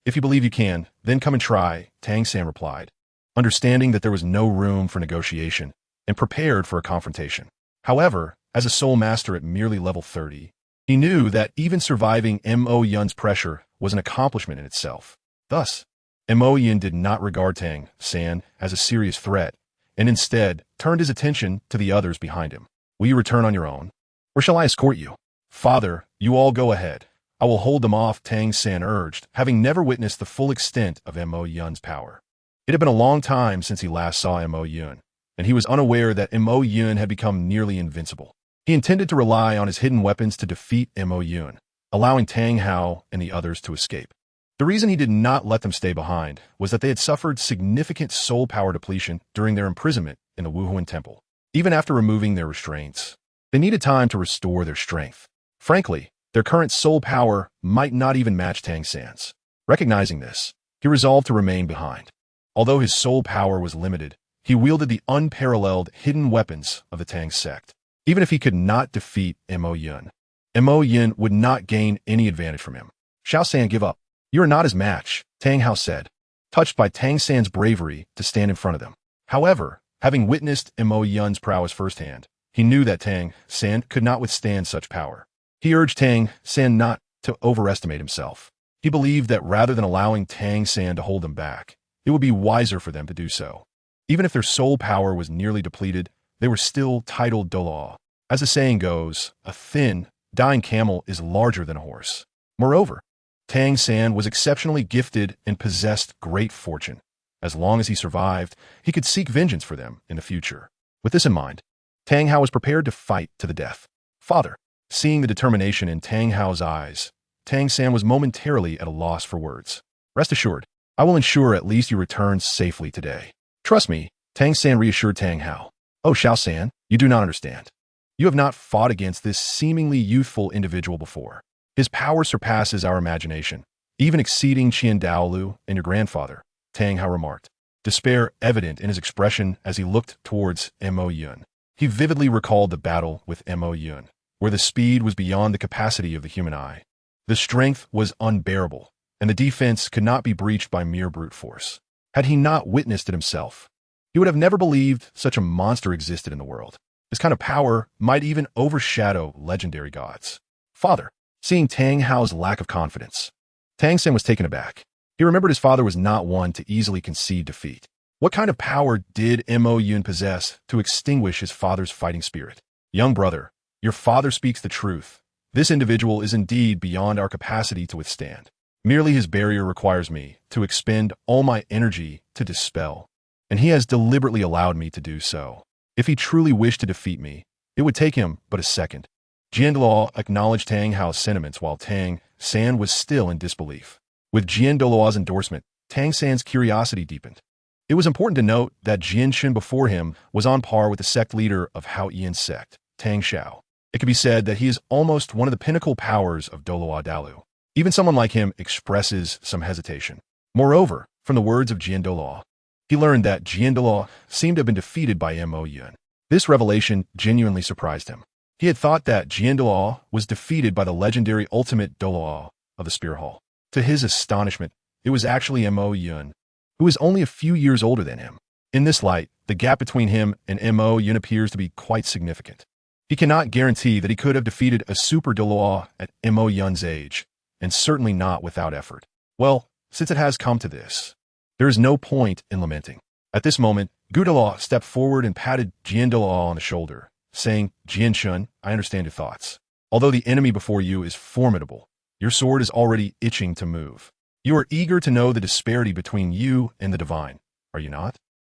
If you believe you can, then come and try," Tang San replied, understanding that there was no room for negotiation and prepared for a confrontation. However, as a soul master at merely level 30, he knew that even surviving Mo Yin's pressure was an accomplishment in itself. Thus, Mo Yin did not regard Tang San as a serious threat, and instead turned his attention to the others behind him. "Will you return on your own, or shall I escort you?" "Father, you all go ahead. I will hold them off," Tang San urged, having never witnessed the full extent of Mo Yin's power. It had been a long time since he last saw Mo Yin, and he was unaware that Mo Yin had become nearly invincible. He intended to rely on his hidden weapons to defeat Mo Yin, allowing Tang Hao and the others to escape. The reason he did not let them stay behind was that they had suffered significant soul power depletion during their imprisonment in the Wuhuan Temple. Even after removing their restraints, they needed time to restore their strength. Frankly, their current soul power might not even match Tang San's. Recognizing this, he resolved to remain behind. Although his soul power was limited, he wielded the unparalleled hidden weapons of the Tang sect. Even if he could not defeat Mo Yin would not gain any advantage from him. "Xiao San, give up. You are not his match," Tang Hao said, touched by Tang San's bravery to stand in front of them. However, having witnessed Mo Yin's prowess firsthand, he knew that Tang San could not withstand such power. He urged Tang San not to overestimate himself. He believed that rather than allowing Tang San to hold them back, it would be wiser for them to do so. Even if their soul power was nearly depleted, they were still titled Douluo. As the saying goes, a thin, dying camel is larger than a horse. Moreover, Tang San was exceptionally gifted and possessed great fortune. As long as he survived, he could seek vengeance for them in the future. With this in mind, Tang Hao was prepared to fight to the death. "Father." Seeing the determination in Tang Hao's eyes, Tang San was momentarily at a loss for words. "Rest assured, I will ensure at least you return safely today. Trust me," Tang San reassured Tang Hao. "Oh, Xiao San, you do not understand. You have not fought against this seemingly youthful individual before. His power surpasses our imagination, even exceeding Qian Daolu and your grandfather, Tang Hao remarked, despair evident in his expression as he looked towards Mo Yun. He vividly recalled the battle with Mo Yun, where the speed was beyond the capacity of the human eye. The strength was unbearable, and the defense could not be breached by mere brute force. Had he not witnessed it himself, he would have never believed such a monster existed in the world. This kind of power might even overshadow legendary gods. Father, seeing Tang Hao's lack of confidence, Tang Sen was taken aback. He remembered his father was not one to easily concede defeat. What kind of power did Mo Yun possess to extinguish his father's fighting spirit? Young brother, your father speaks the truth. This individual is indeed beyond our capacity to withstand. Merely his barrier requires me to expend all my energy to dispel, and he has deliberately allowed me to do so. If he truly wished to defeat me, it would take him but a second. Douluo acknowledged Tang Hao's sentiments while Tang San was still in disbelief. With Douluo's endorsement, Tang San's curiosity deepened. It was important to note that Shen before him was on par with the sect leader of Hao Yian's sect, Tang Xiao. It could be said that he is almost one of the pinnacle powers of Douluo Dalu. Even someone like him expresses some hesitation. Moreover, from the words of Douluo, he learned that Douluo seemed to have been defeated by Mo Yun. This revelation genuinely surprised him. He had thought that Douluo was defeated by the legendary ultimate Douluo of the Spear Hall. To his astonishment, it was actually Mo Yun, who is only a few years older than him. In this light, the gap between him and Mo Yun appears to be quite significant. He cannot guarantee that he could have defeated a super Douluo at Mo Yun's age, and certainly not without effort. Well, since it has come to this, there is no point in lamenting. At this moment, Douluo stepped forward and patted Douluo on the shoulder, saying, Shun, I understand your thoughts. Although the enemy before you is formidable, your sword is already itching to move. You are eager to know the disparity between you and the divine, are you not?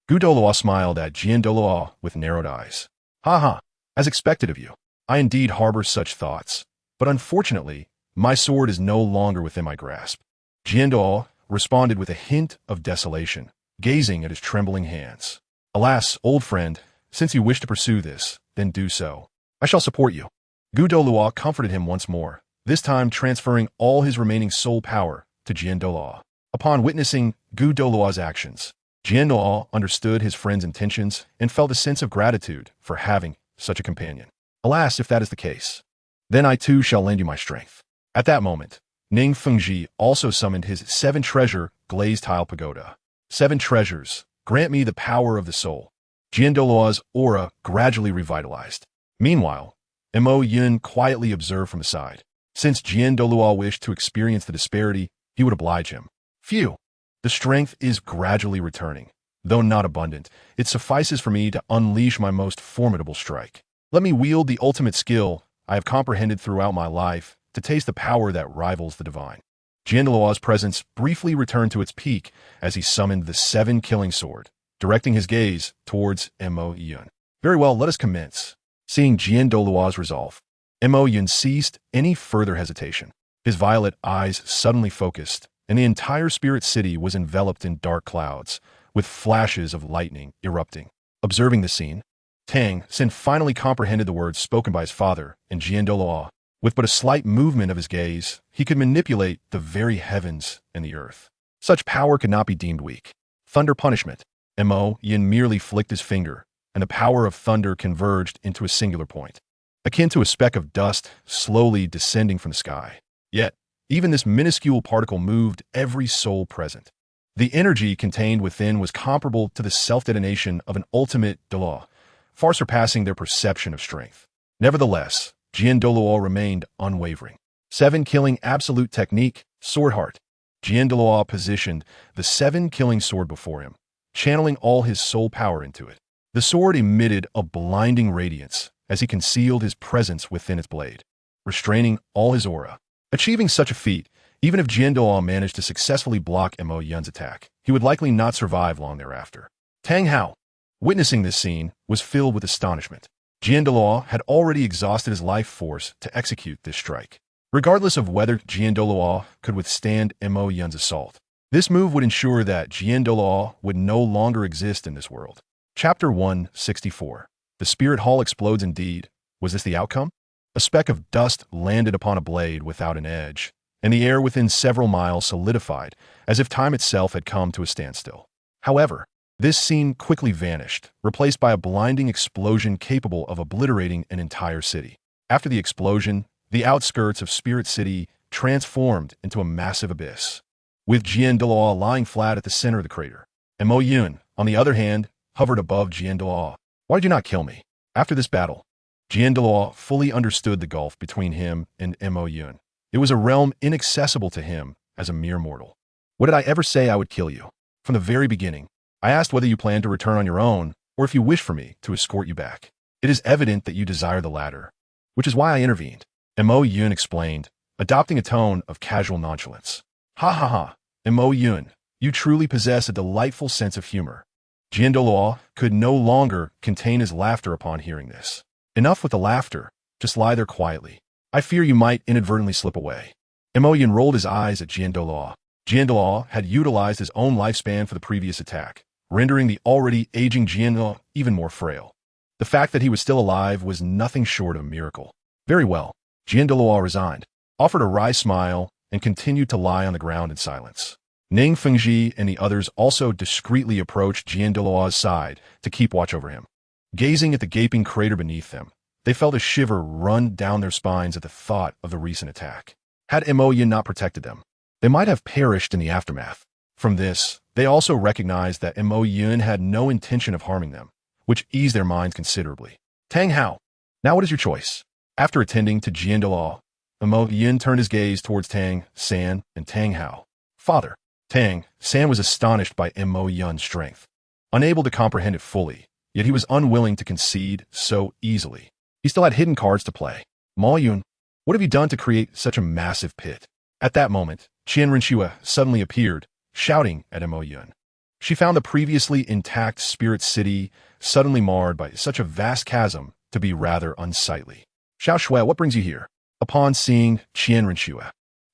Douluo smiled at Douluo with narrowed eyes. Ha, as expected of you. I indeed harbor such thoughts, but unfortunately, my sword is no longer within my grasp. Douluo responded with a hint of desolation, gazing at his trembling hands. Alas, old friend, since you wish to pursue this, then do so. I shall support you. Douluo comforted him once more, this time transferring all his remaining soul power to Douluo. Upon witnessing Douluo's actions, Douluo understood his friend's intentions and felt a sense of gratitude for having such a companion. Alas, if that is the case, then I too shall lend you my strength. At that moment, Ning Fengji also summoned his 7-treasure glazed tile pagoda. 7 treasures, grant me the power of the soul. Douluo's aura gradually revitalized. Meanwhile, Mo Yun quietly observed from the side. Since Douluo wished to experience the disparity, he would oblige him. Phew! The strength is gradually returning. Though not abundant, it suffices for me to unleash my most formidable strike. Let me wield the ultimate skill I have comprehended throughout my life to taste the power that rivals the divine. Douluo's presence briefly returned to its peak as he summoned the 7-killing sword, directing his gaze towards Mo Yun. Very well, let us commence. Seeing Douluo's resolve, Mo Yun ceased any further hesitation. His violet eyes suddenly focused, and the entire spirit city was enveloped in dark clouds, with flashes of lightning erupting. Observing the scene, Tang Sen finally comprehended the words spoken by his father and Douluo. With but a slight movement of his gaze, he could manipulate the very heavens and the earth. Such power could not be deemed weak. Thunder punishment. Mo Yun merely flicked his finger, and the power of thunder converged into a singular point, akin to a speck of dust slowly descending from the sky. Yet, even this minuscule particle moved every soul present. The energy contained within was comparable to the self-detonation of an ultimate Douluo, far surpassing their perception of strength. Nevertheless, Douluo remained unwavering. 7-killing absolute technique, sword heart. Douluo positioned the 7-killing sword before him, channeling all his soul power into it. The sword emitted a blinding radiance as he concealed his presence within its blade, restraining all his aura. Achieving such a feat, even if Douluo managed to successfully block Mo Yun's attack, he would likely not survive long thereafter. Tang Hao, witnessing this scene, was filled with astonishment. Douluo had already exhausted his life force to execute this strike. Regardless of whether Douluo could withstand Mo Yun's assault, this move would ensure that Douluo would no longer exist in this world. Chapter 164. The Spirit Hall explodes indeed, Was this the outcome? A speck of dust landed upon a blade without an edge, and the air within several miles solidified, as if time itself had come to a standstill. However, this scene quickly vanished, replaced by a blinding explosion capable of obliterating an entire city. After the explosion, the outskirts of Spirit City transformed into a massive abyss, with Douluo lying flat at the center of the crater. And Mo Yun, on the other hand, hovered above Douluo. Why did you not kill me? After this battle, Douluo fully understood the gulf between him and Mo Yun. It was a realm inaccessible to him as a mere mortal. What did I ever say I would kill you? From the very beginning, I asked whether you planned to return on your own or if you wish for me to escort you back. It is evident that you desire the latter, which is why I intervened. Mo Yun explained, adopting a tone of casual nonchalance. Ha ha ha, Mo Yun, you truly possess a delightful sense of humor. Douluo could no longer contain his laughter upon hearing this. Enough with the laughter, just lie there quietly. I fear you might inadvertently slip away. Mo Yun rolled his eyes at Douluo. Douluo had utilized his own lifespan for the previous attack, rendering the already aging Douluo even more frail. The fact that he was still alive was nothing short of a miracle. Very well, Douluo resigned, offered a wry smile, and continued to lie on the ground in silence. Ning Fengji and the others also discreetly approached Douluo's side to keep watch over him. Gazing at the gaping crater beneath them, they felt a shiver run down their spines at the thought of the recent attack. Had Mo Yun not protected them, they might have perished in the aftermath. From this, they also recognized that Mo Yun had no intention of harming them, which eased their minds considerably. Tang Hao, now what is your choice? After attending to Douluo, Mo Yun turned his gaze towards Tang San and Tang Hao. Father, Tang San was astonished by Mo Yun's strength. Unable to comprehend it fully, yet he was unwilling to concede so easily. He still had hidden cards to play. Mo Yun, what have you done to create such a massive pit? At that moment, Qian Renshue suddenly appeared, shouting at Mo Yun. She found the previously intact Spirit City suddenly marred by such a vast chasm to be rather unsightly. Xiao Shui, what brings you here? Upon seeing Qian Renshue,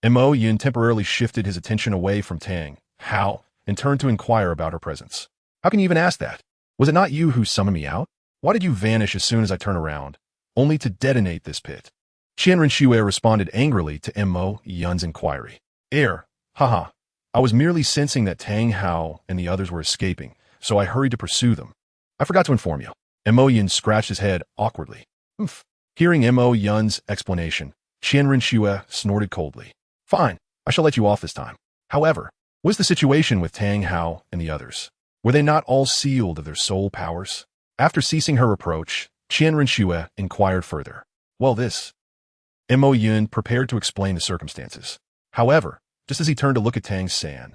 Mo Yun temporarily shifted his attention away from Tang Hao and turned to inquire about her presence. How can you even ask that? Was it not you who summoned me out? Why did you vanish as soon as I turned around, only to detonate this pit? Qian Renshue responded angrily to Mo Yun's inquiry. Haha, I was merely sensing that Tang Hao and the others were escaping, so I hurried to pursue them. I forgot to inform you. Mo Yun scratched his head awkwardly. Oomph. Hearing Mo Yun's explanation, Qian Renshue snorted coldly. Fine, I shall let you off this time. However, what is the situation with Tang Hao and the others? Were they not all sealed of their soul powers? After ceasing her reproach, Qian Renshue inquired further. Well, this. Mo Yun prepared to explain the circumstances. However, just as he turned to look at Tang San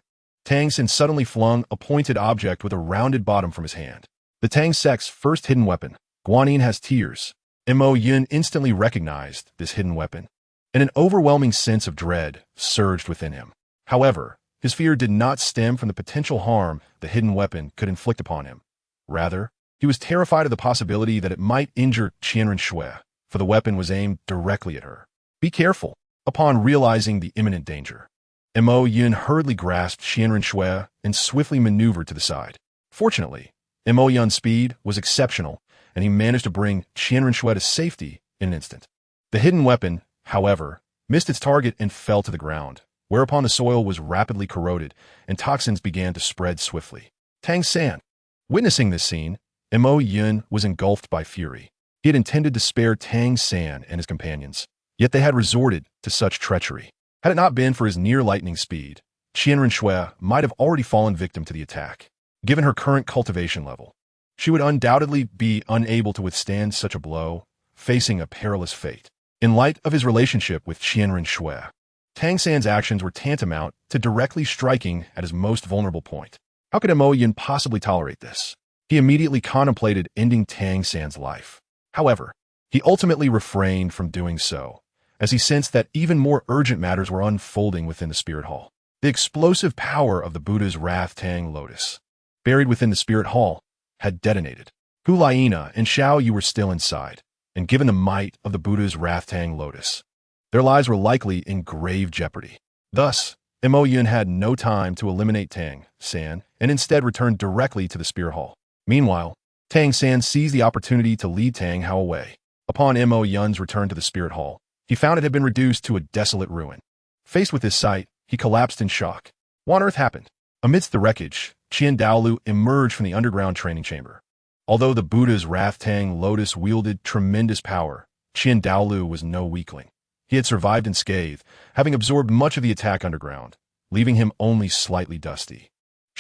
suddenly flung a pointed object with a rounded bottom from his hand. The Tang sect's first hidden weapon, Guanyin has tears. Mo Yun instantly recognized this hidden weapon, and an overwhelming sense of dread surged within him. However, his fear did not stem from the potential harm the hidden weapon could inflict upon him. Rather, he was terrified of the possibility that it might injure Qian Renshue, for the weapon was aimed directly at her. Be careful. Upon realizing the imminent danger, Mo Yun hurriedly grasped Qian Renshue and swiftly maneuvered to the side. Fortunately, Mo Yun's speed was exceptional, and he managed to bring Qian Renshue to safety in an instant. The hidden weapon, however, missed its target and fell to the ground, whereupon the soil was rapidly corroded and toxins began to spread swiftly. Tang San. Witnessing this scene, Mo Yun was engulfed by fury. He had intended to spare Tang San and his companions, yet they had resorted to such treachery. Had it not been for his near-lightning speed, Qian Renshue might have already fallen victim to the attack. Given her current cultivation level, she would undoubtedly be unable to withstand such a blow, facing a perilous fate. In light of his relationship with Qian Renshue, Tang San's actions were tantamount to directly striking at his most vulnerable point. How could Mo Yun possibly tolerate this? He immediately contemplated ending Tang San's life. However, he ultimately refrained from doing so, as he sensed that even more urgent matters were unfolding within the Spirit Hall. The explosive power of the Buddha's Wrath Tang Lotus, buried within the Spirit Hall, had detonated. Hu Laina and Xiao Yu were still inside, and given the might of the Buddha's Wrath Tang Lotus, their lives were likely in grave jeopardy. Thus, Mo Yun had no time to eliminate Tang San and instead returned directly to the Spirit Hall. Meanwhile, Tang San seized the opportunity to lead Tang Hao away. Upon Mo Yun's return to the spirit hall, he found it had been reduced to a desolate ruin. Faced with this sight, he collapsed in shock. What on earth happened? Amidst the wreckage, Douluo emerged from the underground training chamber. Although the Buddha's Wrath-Tang Lotus wielded tremendous power, Douluo was no weakling. He had survived unscathed, having absorbed much of the attack underground, leaving him only slightly dusty.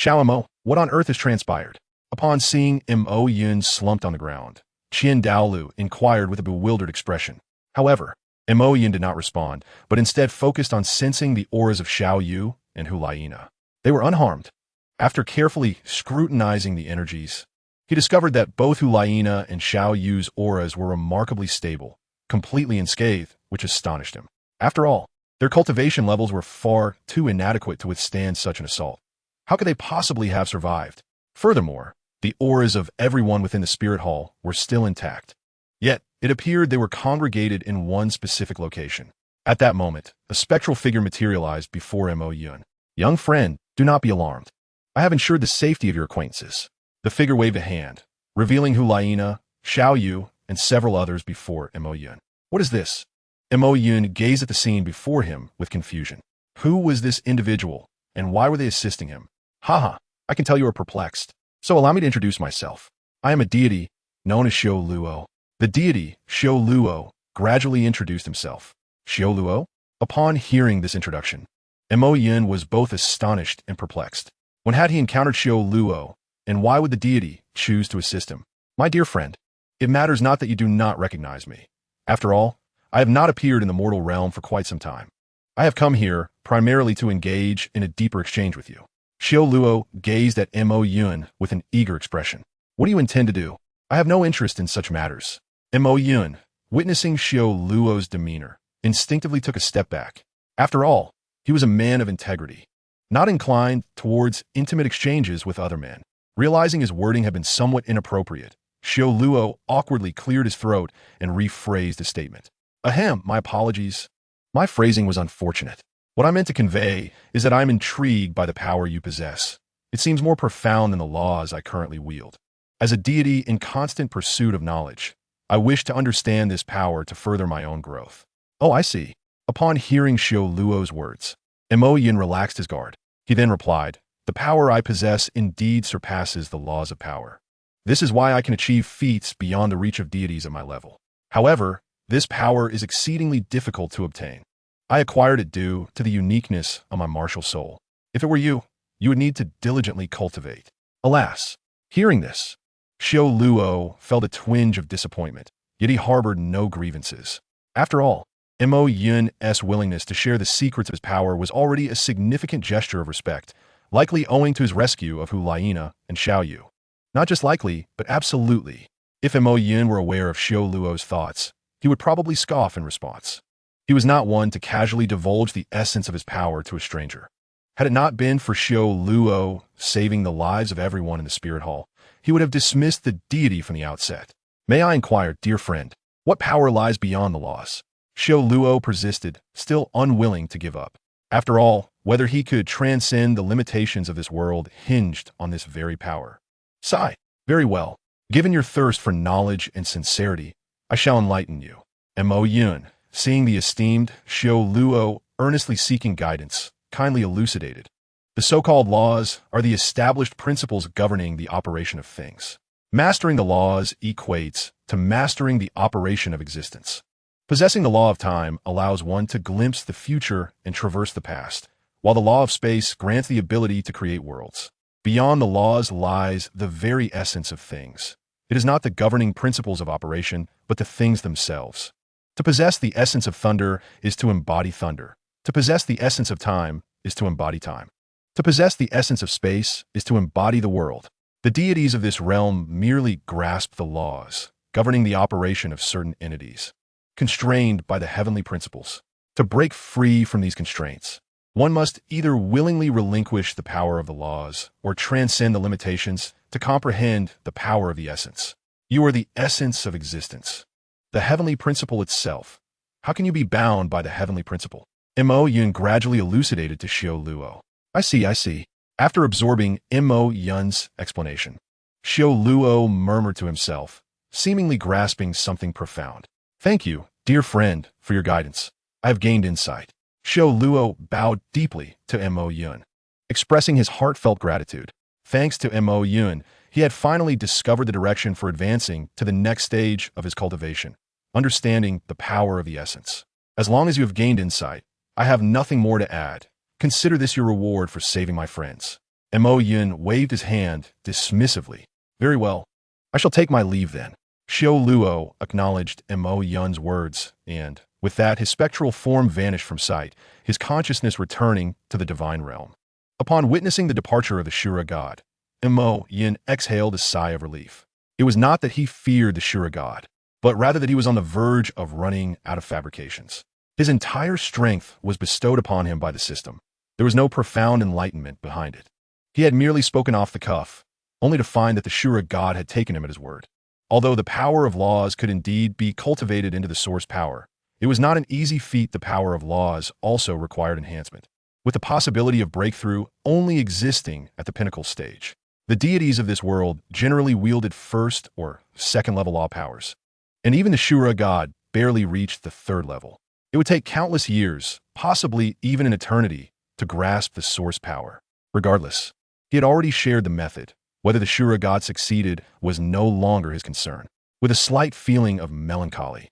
Mo, what on earth has transpired? Upon seeing Mo Yun slumped on the ground, Douluo inquired with a bewildered expression. However, Mo Yun did not respond, but instead focused on sensing the auras of Xiao Yu and Hulaina. They were unharmed. After carefully scrutinizing the energies, he discovered that both Hulaina and Xiao Yu's auras were remarkably stable, completely unscathed, which astonished him. After all, their cultivation levels were far too inadequate to withstand such an assault. How could they possibly have survived? Furthermore, the auras of everyone within the spirit hall were still intact. Yet, it appeared they were congregated in one specific location. At that moment, a spectral figure materialized before Mo Yun. Young friend, do not be alarmed. I have ensured the safety of your acquaintances. The figure waved a hand, revealing Hulaina, Xiao Yu, and several others before Mo Yun. What is this? Mo Yun gazed at the scene before him with confusion. Who was this individual, and why were they assisting him? Haha, I can tell you are perplexed. So allow me to introduce myself. I am a deity known as Luo. The deity, Luo, gradually introduced himself. Luo? Upon hearing this introduction, Mo Yun was both astonished and perplexed. When had he encountered Luo, and why would the deity choose to assist him? My dear friend, it matters not that you do not recognize me. After all, I have not appeared in the mortal realm for quite some time. I have come here primarily to engage in a deeper exchange with you. Luo gazed at Mo Yun with an eager expression. What do you intend to do? I have no interest in such matters. Mo Yun, witnessing Luo's demeanor, instinctively took a step back. After all, he was a man of integrity, not inclined towards intimate exchanges with other men. Realizing his wording had been somewhat inappropriate, Luo awkwardly cleared his throat and rephrased his statement. Ahem, my apologies. My phrasing was unfortunate. What I meant to convey is that I am intrigued by the power you possess. It seems more profound than the laws I currently wield. As a deity in constant pursuit of knowledge, I wish to understand this power to further my own growth. Oh, I see. Upon hearing Luo's words, Mo Yun relaxed his guard. He then replied, the power I possess indeed surpasses the laws of power. This is why I can achieve feats beyond the reach of deities at my level. However, this power is exceedingly difficult to obtain. I acquired it due to the uniqueness of my martial soul. If it were you, you would need to diligently cultivate. Alas, hearing this, Luo felt a twinge of disappointment, yet he harbored no grievances. After all, Mo Yun's willingness to share the secrets of his power was already a significant gesture of respect, likely owing to his rescue of Hulaina and Xiao Yu. Not just likely, but absolutely. If Mo Yun were aware of Luo's thoughts, he would probably scoff in response. He was not one to casually divulge the essence of his power to a stranger. Had it not been for Luo saving the lives of everyone in the spirit hall, he would have dismissed the deity from the outset. May I inquire, dear friend, what power lies beyond the laws? Luo persisted, still unwilling to give up. After all, whether he could transcend the limitations of this world hinged on this very power. Sigh. Very well. Given your thirst for knowledge and sincerity, I shall enlighten you. Mo Yun, seeing the esteemed Luo earnestly seeking guidance, kindly elucidated. The so-called laws are the established principles governing the operation of things. Mastering the laws equates to mastering the operation of existence. Possessing the law of time allows one to glimpse the future and traverse the past, while the law of space grants the ability to create worlds. Beyond the laws lies the very essence of things. It is not the governing principles of operation, but the things themselves. To possess the essence of thunder is to embody thunder. To possess the essence of time is to embody time. To possess the essence of space is to embody the world. The deities of this realm merely grasp the laws, governing the operation of certain entities, constrained by the heavenly principles. To break free from these constraints, one must either willingly relinquish the power of the laws or transcend the limitations to comprehend the power of the essence. You are the essence of existence, the heavenly principle itself. How can you be bound by the heavenly principle? Mo Yun gradually elucidated to Luo. I see. After absorbing Mo Yun's explanation, Luo murmured to himself, seemingly grasping something profound. Thank you, dear friend, for your guidance. I have gained insight. Xiao Luo bowed deeply to Mo Yun, expressing his heartfelt gratitude. Thanks to Mo Yun, he had finally discovered the direction for advancing to the next stage of his cultivation, understanding the power of the essence. As long as you have gained insight, I have nothing more to add. Consider this your reward for saving my friends. Mo Yun waved his hand dismissively. Very well. I shall take my leave then. Xiao Luo acknowledged Mo Yun's words, and, with that, his spectral form vanished from sight, his consciousness returning to the divine realm. Upon witnessing the departure of the Shura god, Mo Yun exhaled a sigh of relief. It was not that he feared the Shura god, but rather that he was on the verge of running out of fabrications. His entire strength was bestowed upon him by the system. There was no profound enlightenment behind it. He had merely spoken off the cuff, only to find that the Shura god had taken him at his word. Although the power of laws could indeed be cultivated into the source power, it was not an easy feat. The power of laws also required enhancement, with the possibility of breakthrough only existing at the pinnacle stage. The deities of this world generally wielded first or second level law powers, and even the Shura god barely reached the third level. It would take countless years, possibly even an eternity, to grasp the source power. Regardless, he had already shared the method. Whether the Shura god succeeded was no longer his concern. With a slight feeling of melancholy,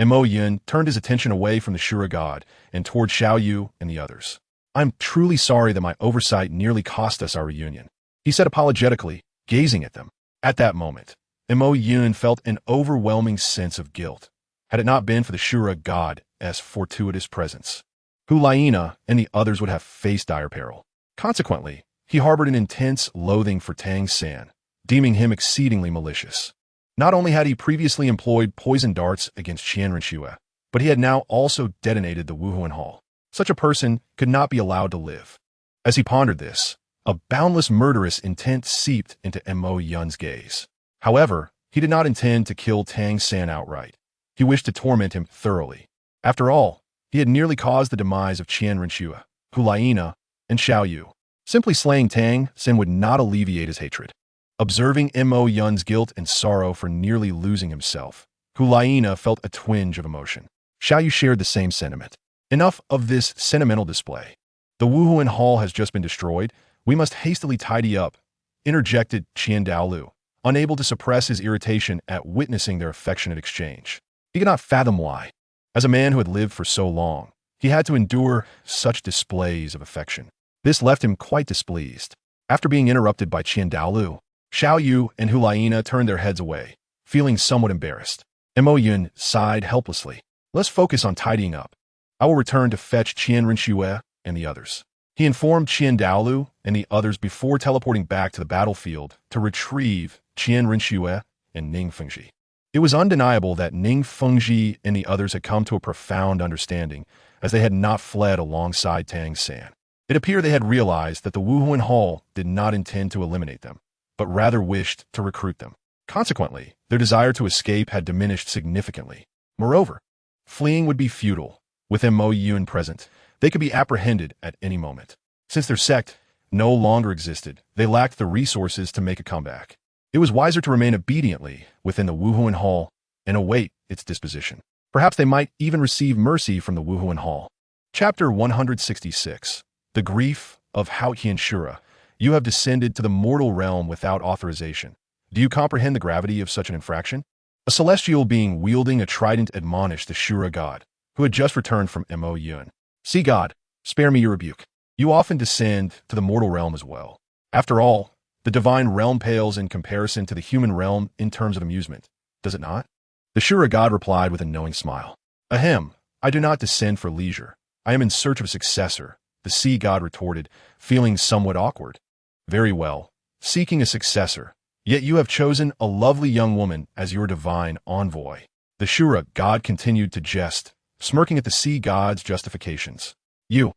Mo Yun turned his attention away from the Shura god and toward Xiao Yu and the others. I'm truly sorry that my oversight nearly cost us our reunion, he said apologetically, gazing at them. At that moment, Mo Yun felt an overwhelming sense of guilt. Had it not been for the Shura god's fortuitous presence, Hulaina and the others would have faced dire peril. Consequently, he harbored an intense loathing for Tang San, deeming him exceedingly malicious. Not only had he previously employed poison darts against Qian Renxue, but he had now also detonated the Wuhuan Hall. Such a person could not be allowed to live. As he pondered this, a boundless murderous intent seeped into Mo Yun's gaze. However, he did not intend to kill Tang San outright. He wished to torment him thoroughly. After all, he had nearly caused the demise of Qian Renxue, Hulaina, and Xiao Yu. Simply slaying Tang San would not alleviate his hatred. Observing Mo Yun's guilt and sorrow for nearly losing himself, Hulaina felt a twinge of emotion. Xiao Yu shared the same sentiment. Enough of this sentimental display. The Wuhuan Hall has just been destroyed. We must hastily tidy up, interjected Qian Daolu, unable to suppress his irritation at witnessing their affectionate exchange. He could not fathom why. As a man who had lived for so long, he had to endure such displays of affection. This left him quite displeased. After being interrupted by Qian Daolu, Xiao Yu and Hulaina turned their heads away, feeling somewhat embarrassed. Mo Yun sighed helplessly. Let's focus on tidying up. I will return to fetch Qian Renxue and the others. He informed Qian Daolu and the others before teleporting back to the battlefield to retrieve Qian Renxue and Ning Fengji. It was undeniable that Ning Fengji and the others had come to a profound understanding, as they had not fled alongside Tang San. It appeared they had realized that the Wuhuan Hall did not intend to eliminate them, but rather wished to recruit them. Consequently, their desire to escape had diminished significantly. Moreover, fleeing would be futile. With Mo Yun present, they could be apprehended at any moment. Since their sect no longer existed, they lacked the resources to make a comeback. It was wiser to remain obediently within the Wuhuan Hall and await its disposition. Perhaps they might even receive mercy from the Wuhuan Hall. Chapter 166. The Grief of Haotian Shura. You have descended to the mortal realm without authorization. Do you comprehend the gravity of such an infraction? A celestial being wielding a trident admonished the Shura god, who had just returned from Mo Yun. See God, spare me your rebuke. You often descend to the mortal realm as well. After all, the divine realm pales in comparison to the human realm in terms of amusement, does it not? The Shura god replied with a knowing smile. Ahem, I do not descend for leisure. I am in search of a successor, the sea god retorted, feeling somewhat awkward. Very well, seeking a successor, yet you have chosen a lovely young woman as your divine envoy. The Shura god continued to jest, smirking at the sea god's justifications. Your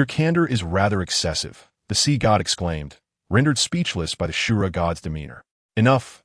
candor is rather excessive, the sea god exclaimed, rendered speechless by the Shura god's demeanor. Enough,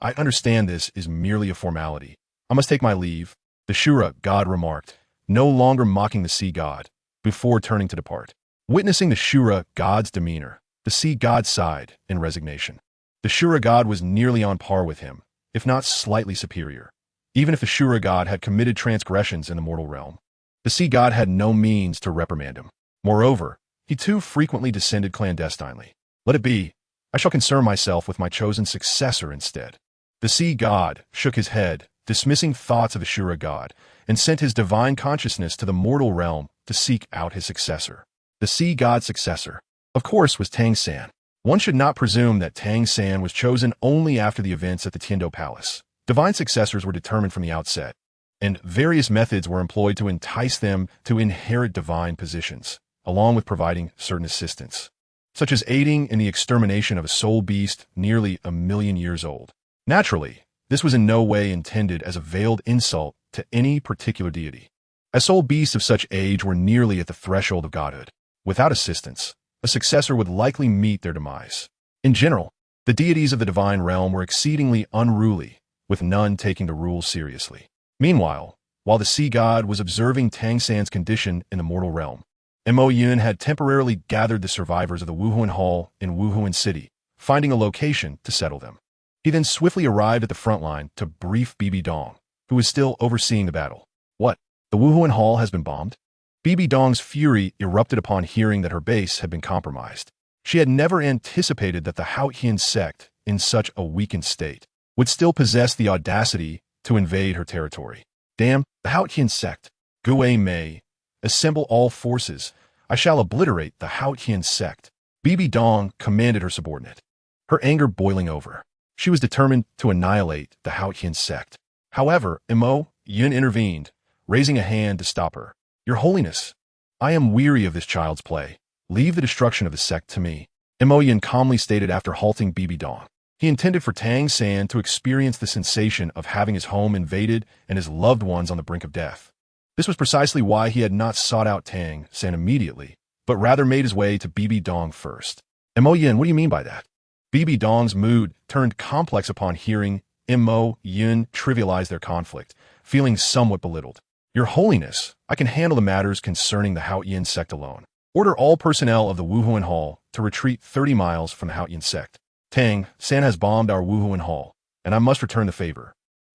I understand this is merely a formality. I must take my leave, the Shura god remarked, no longer mocking the sea god, before turning to depart. Witnessing the Shura god's demeanor, the sea god sighed in resignation. The Shura god was nearly on par with him, if not slightly superior. even if the Shura god had committed transgressions in the mortal realm. The sea god had no means to reprimand him. Moreover, he too frequently descended clandestinely. Let it be. I shall concern myself with my chosen successor instead. The sea god shook his head, dismissing thoughts of the Shura god, and sent his divine consciousness to the mortal realm to seek out his successor. The sea god's successor, of course, was Tang San. One should not presume that Tang San was chosen only after the events at the Tiando Palace. Divine successors were determined from the outset, and various methods were employed to entice them to inherit divine positions, along with providing certain assistance, such as aiding in the extermination of a soul beast nearly 1,000,000 years old. Naturally, this was in no way intended as a veiled insult to any particular deity, as soul beasts of such age were nearly at the threshold of godhood. Without assistance, a successor would likely meet their demise. In general, the deities of the divine realm were exceedingly unruly, with none taking the rules seriously. Meanwhile, while the sea god was observing Tang San's condition in the mortal realm, Mo Yun had temporarily gathered the survivors of the Wuhuan Hall in Wuhuan City, finding a location to settle them. He then swiftly arrived at the front line to brief Bibi Dong, who was still overseeing the battle. What? The Wuhuan Hall has been bombed? Bibi Dong's fury erupted upon hearing that her base had been compromised. She had never anticipated that the Haotian sect, in such a weakened state, would still possess the audacity to invade her territory. Damn, the Haotian sect. Gue Mei. Assemble all forces. I shall obliterate the Haotian sect. Bibi Dong commanded her subordinate, her anger boiling over. She was determined to annihilate the Haotian sect. However, Mo Yun intervened, raising a hand to stop her. Your Holiness, I am weary of this child's play. Leave the destruction of the sect to me. Mo Yun calmly stated after halting Bibi Dong. He intended for Tang San to experience the sensation of having his home invaded and his loved ones on the brink of death. This was precisely why he had not sought out Tang San immediately, but rather made his way to Bibi Dong first. Mo Yun, what do you mean by that? Bibi Dong's mood turned complex upon hearing Mo Yun trivialize their conflict, feeling somewhat belittled. Your Holiness, I can handle the matters concerning the Haotian sect alone. Order all personnel of the Wuhuan Hall to retreat 30 miles from the Haotian sect. Tang San has bombed our Wuhuan Hall, and I must return the favor.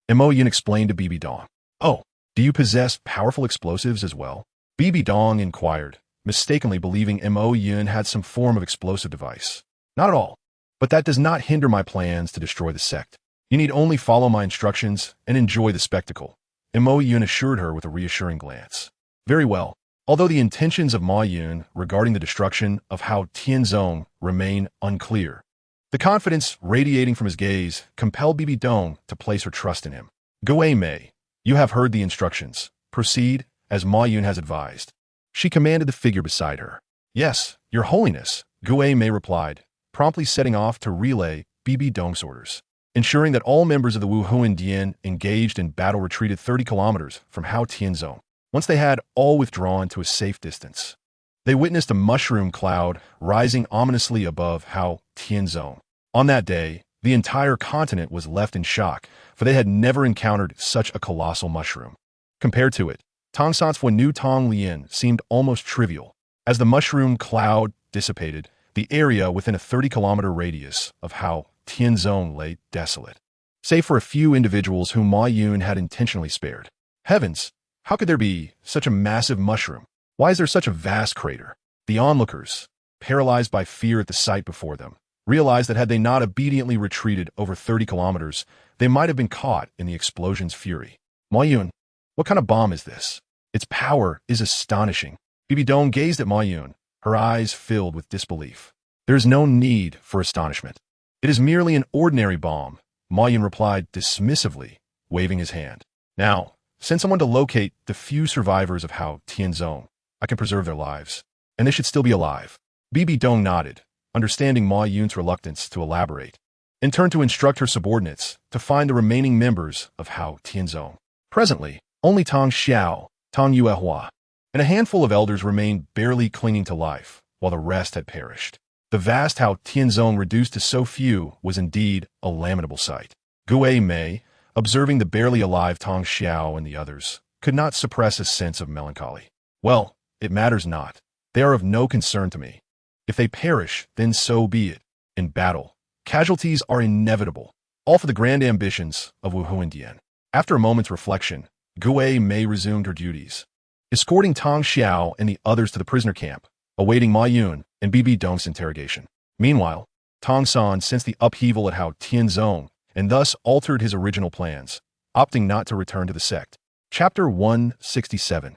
Mo Yun explained to Bibi Dong. Oh, do you possess powerful explosives as well? Bibi Dong inquired, mistakenly believing Mo Yun had some form of explosive device. Not at all. But that does not hinder my plans to destroy the sect. You need only follow my instructions and enjoy the spectacle. Mo Yun assured her with a reassuring glance. Very well. Although the intentions of Ma Yun regarding the destruction of Hao Tianzong remain unclear, the confidence radiating from his gaze compelled Bibi Dong to place her trust in him. Gue Mei, you have heard the instructions. Proceed, as Ma Yun has advised. She commanded the figure beside her. Yes, Your Holiness, Gue Mei replied, promptly setting off to relay Bibi Dong's orders, ensuring that all members of the Wuhuan Dian engaged in battle retreated 30 kilometers from Hao Tianzong. Once they had all withdrawn to a safe distance, they witnessed a mushroom cloud rising ominously above Hao Tianzong. On that day, the entire continent was left in shock, for they had never encountered such a colossal mushroom. Compared to it, Tang San's Fu Tong Lien seemed almost trivial. As the mushroom cloud dissipated, the area within a 30-kilometer radius of Hao Tianzong lay desolate, save for a few individuals whom Ma Yun had intentionally spared. Heavens! How could there be such a massive mushroom? Why is there such a vast crater? The onlookers, paralyzed by fear at the sight before them, realized that had they not obediently retreated over 30 kilometers, they might have been caught in the explosion's fury. Ma Yun, what kind of bomb is this? Its power is astonishing. Bibi Dong gazed at Ma Yun, her eyes filled with disbelief. There is no need for astonishment. It is merely an ordinary bomb, Ma Yun replied dismissively, waving his hand. Now, send someone to locate the few survivors of Hao Tianzong. I can preserve their lives, and they should still be alive. Bibi Dong nodded, understanding Ma Yun's reluctance to elaborate, and turned to instruct her subordinates to find the remaining members of Hao Tianzong. Presently, only Tang Xiao, Tang Yuehua, and a handful of elders remained barely clinging to life, while the rest had perished. The vast Hao Tianzong reduced to so few was indeed a lamentable sight. Gue Mei, observing the barely alive Tang Xiao and the others, could not suppress a sense of melancholy. Well, it matters not. They are of no concern to me. If they perish, then so be it. In battle, casualties are inevitable, all for the grand ambitions of Wuhuan Dian. After a moment's reflection, Gui Mei resumed her duties, escorting Tang Xiao and the others to the prisoner camp, awaiting Ma Yun and Bibi Dong's interrogation. Meanwhile, Tang San sensed the upheaval at Hao Tianzong and thus altered his original plans, opting not to return to the sect. Chapter 167.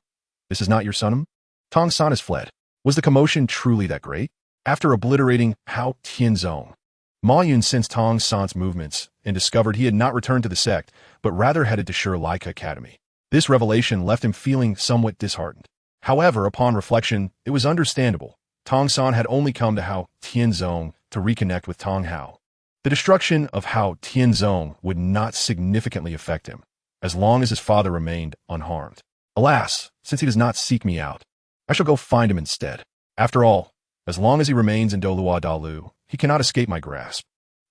This is not your son? Tang San has fled. Was the commotion truly that great? After obliterating Hao Tianzong, Ma Yun sensed Tang San's movements and discovered he had not returned to the sect, but rather headed to Shurlaika Academy. This revelation left him feeling somewhat disheartened. However, upon reflection, it was understandable. Tang San had only come to Hao Tianzong to reconnect with Tang Hao. The destruction of Hao Tianzong would not significantly affect him, as long as his father remained unharmed. Alas, since he does not seek me out, I shall go find him instead. After all, as long as he remains in Douluo, he cannot escape my grasp.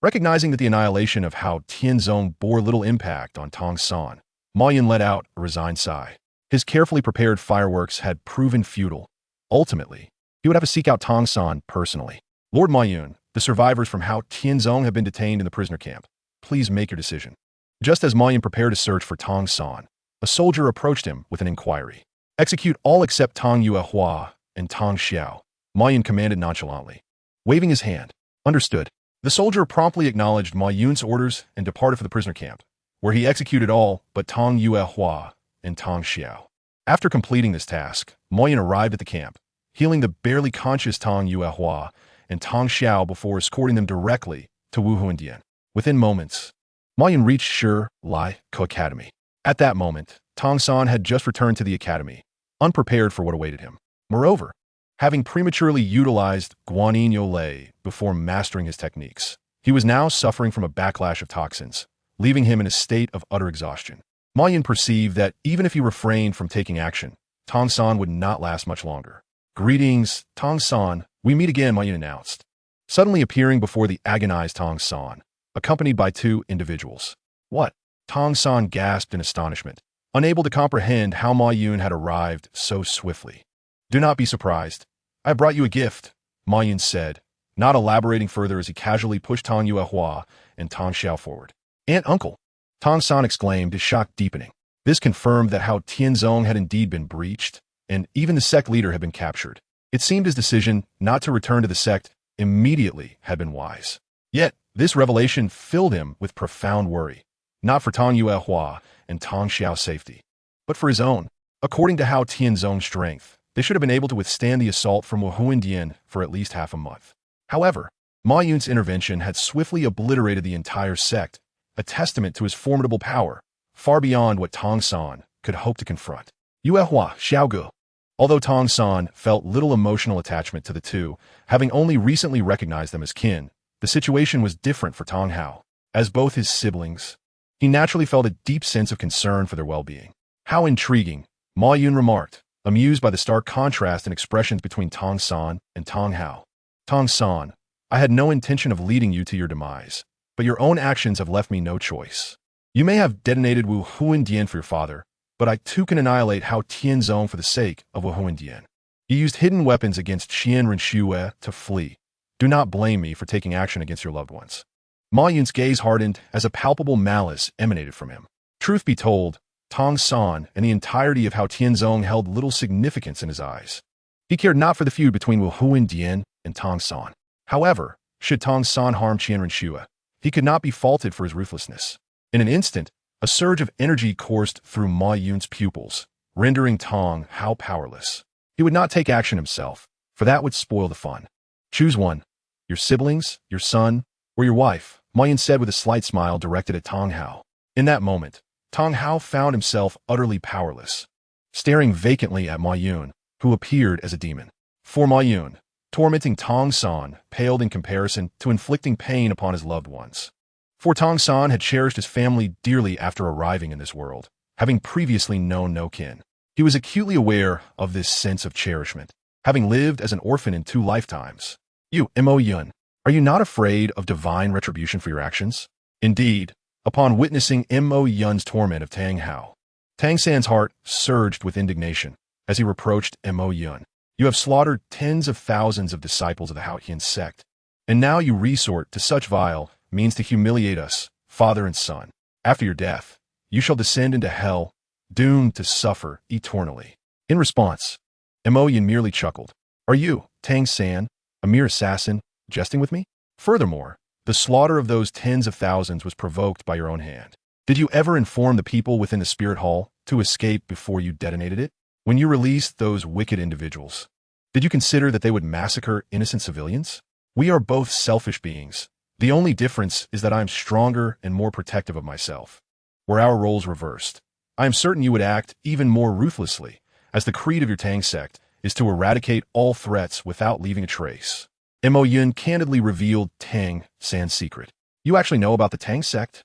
Recognizing that the annihilation of Hao Tianzong bore little impact on Tang San, Ma Yun let out a resigned sigh. His carefully prepared fireworks had proven futile. Ultimately, he would have to seek out Tang San personally. Lord Ma Yun, the survivors from Hao Tianzong have been detained in the prisoner camp. Please make your decision. Just as Ma Yun prepared to search for Tang San, a soldier approached him with an inquiry. Execute all except Tang Yuehua and Tang Xiao, Ma Yun commanded nonchalantly, waving his hand. Understood. The soldier promptly acknowledged Ma Yun's orders and departed for the prisoner camp, where he executed all but Tang Yuehua and Tang Xiao. After completing this task, Ma Yun arrived at the camp, healing the barely conscious Tang Yuehua and Tang Xiao before escorting them directly to Wuhuandian. Within moments, Ma Yun reached Shurlaika Academy. At that moment, Tang San had just returned to the academy, unprepared for what awaited him. Moreover, having prematurely utilized Guanyin Yole before mastering his techniques, he was now suffering from a backlash of toxins, leaving him in a state of utter exhaustion. Ma Yun perceived that even if he refrained from taking action, Tang San would not last much longer. Greetings, Tang San, we meet again, Ma Yun announced, suddenly appearing before the agonized Tang San, accompanied by two individuals. What? Tang San gasped in astonishment, unable to comprehend how Ma Yun had arrived so swiftly. Do not be surprised. I brought you a gift, Ma Yun said, not elaborating further as he casually pushed Tang Yuehua and Tang Xiao forward. Aunt, uncle, Tang San exclaimed, his shock deepening. This confirmed that Hao Tianzong had indeed been breached, and even the sect leader had been captured. It seemed his decision not to return to the sect immediately had been wise. Yet, this revelation filled him with profound worry, not for Tang Yuehua and Tang Xiao's safety, but for his own. According to Hao Tianzong's strength, they should have been able to withstand the assault from Wuhuandian for at least half a month. However, Ma Yun's intervention had swiftly obliterated the entire sect, a testament to his formidable power, far beyond what Tang San could hope to confront. Yuehua, Xiaogu. Although Tang San felt little emotional attachment to the two, having only recently recognized them as kin, the situation was different for Tang Hao. As both his siblings, he naturally felt a deep sense of concern for their well-being. How intriguing, Ma Yun remarked, amused by the stark contrast in expressions between Tang San and Tang Hao. Tang San, I had no intention of leading you to your demise, but your own actions have left me no choice. You may have detonated Wuhuandian for your father, but I too can annihilate Hao Tianzong for the sake of Wuhuandian. You used hidden weapons against Qian Renshue to flee. Do not blame me for taking action against your loved ones. Ma Yun's gaze hardened as a palpable malice emanated from him. Truth be told, Tang San and the entirety of Hao Tianzong held little significance in his eyes. He cared not for the feud between Wuhuandian and Tang San. However, should Tang San harm Qian Renshue, he could not be faulted for his ruthlessness. In an instant, a surge of energy coursed through Ma Yun's pupils, rendering Tang Hao powerless. He would not take action himself, for that would spoil the fun. Choose one. Your siblings, your son, or your wife, Ma Yun said with a slight smile directed at Tang Hao. In that moment, Tang Hao found himself utterly powerless, staring vacantly at Ma Yun, who appeared as a demon. For Ma Yun, tormenting Tang San paled in comparison to inflicting pain upon his loved ones. For Tang San had cherished his family dearly after arriving in this world, having previously known no kin. He was acutely aware of this sense of cherishment, having lived as an orphan in 2 lifetimes. You, Mo Yun, are you not afraid of divine retribution for your actions? Indeed, upon witnessing Mo Yun's torment of Tang Hao, Tang San's heart surged with indignation as he reproached Mo Yun. You have slaughtered tens of thousands of disciples of the Haotian sect, and now you resort to such vile means to humiliate us, father and son. After your death, You shall descend into hell, doomed to suffer eternally." In response, Mo Yin merely chuckled. "Are you, Tang San, a mere assassin, jesting with me? Furthermore, the slaughter of those tens of thousands was provoked by your own hand. Did you ever inform the people within the spirit hall to escape before you detonated it? When you released those wicked individuals, did you consider that they would massacre innocent civilians? We are both selfish beings. The only difference is that I am stronger and more protective of myself. Were our roles reversed, I am certain you would act even more ruthlessly, as the creed of your Tang sect is to eradicate all threats without leaving a trace." Mo Yun candidly revealed Tang San's secret. "You actually know about the Tang sect?"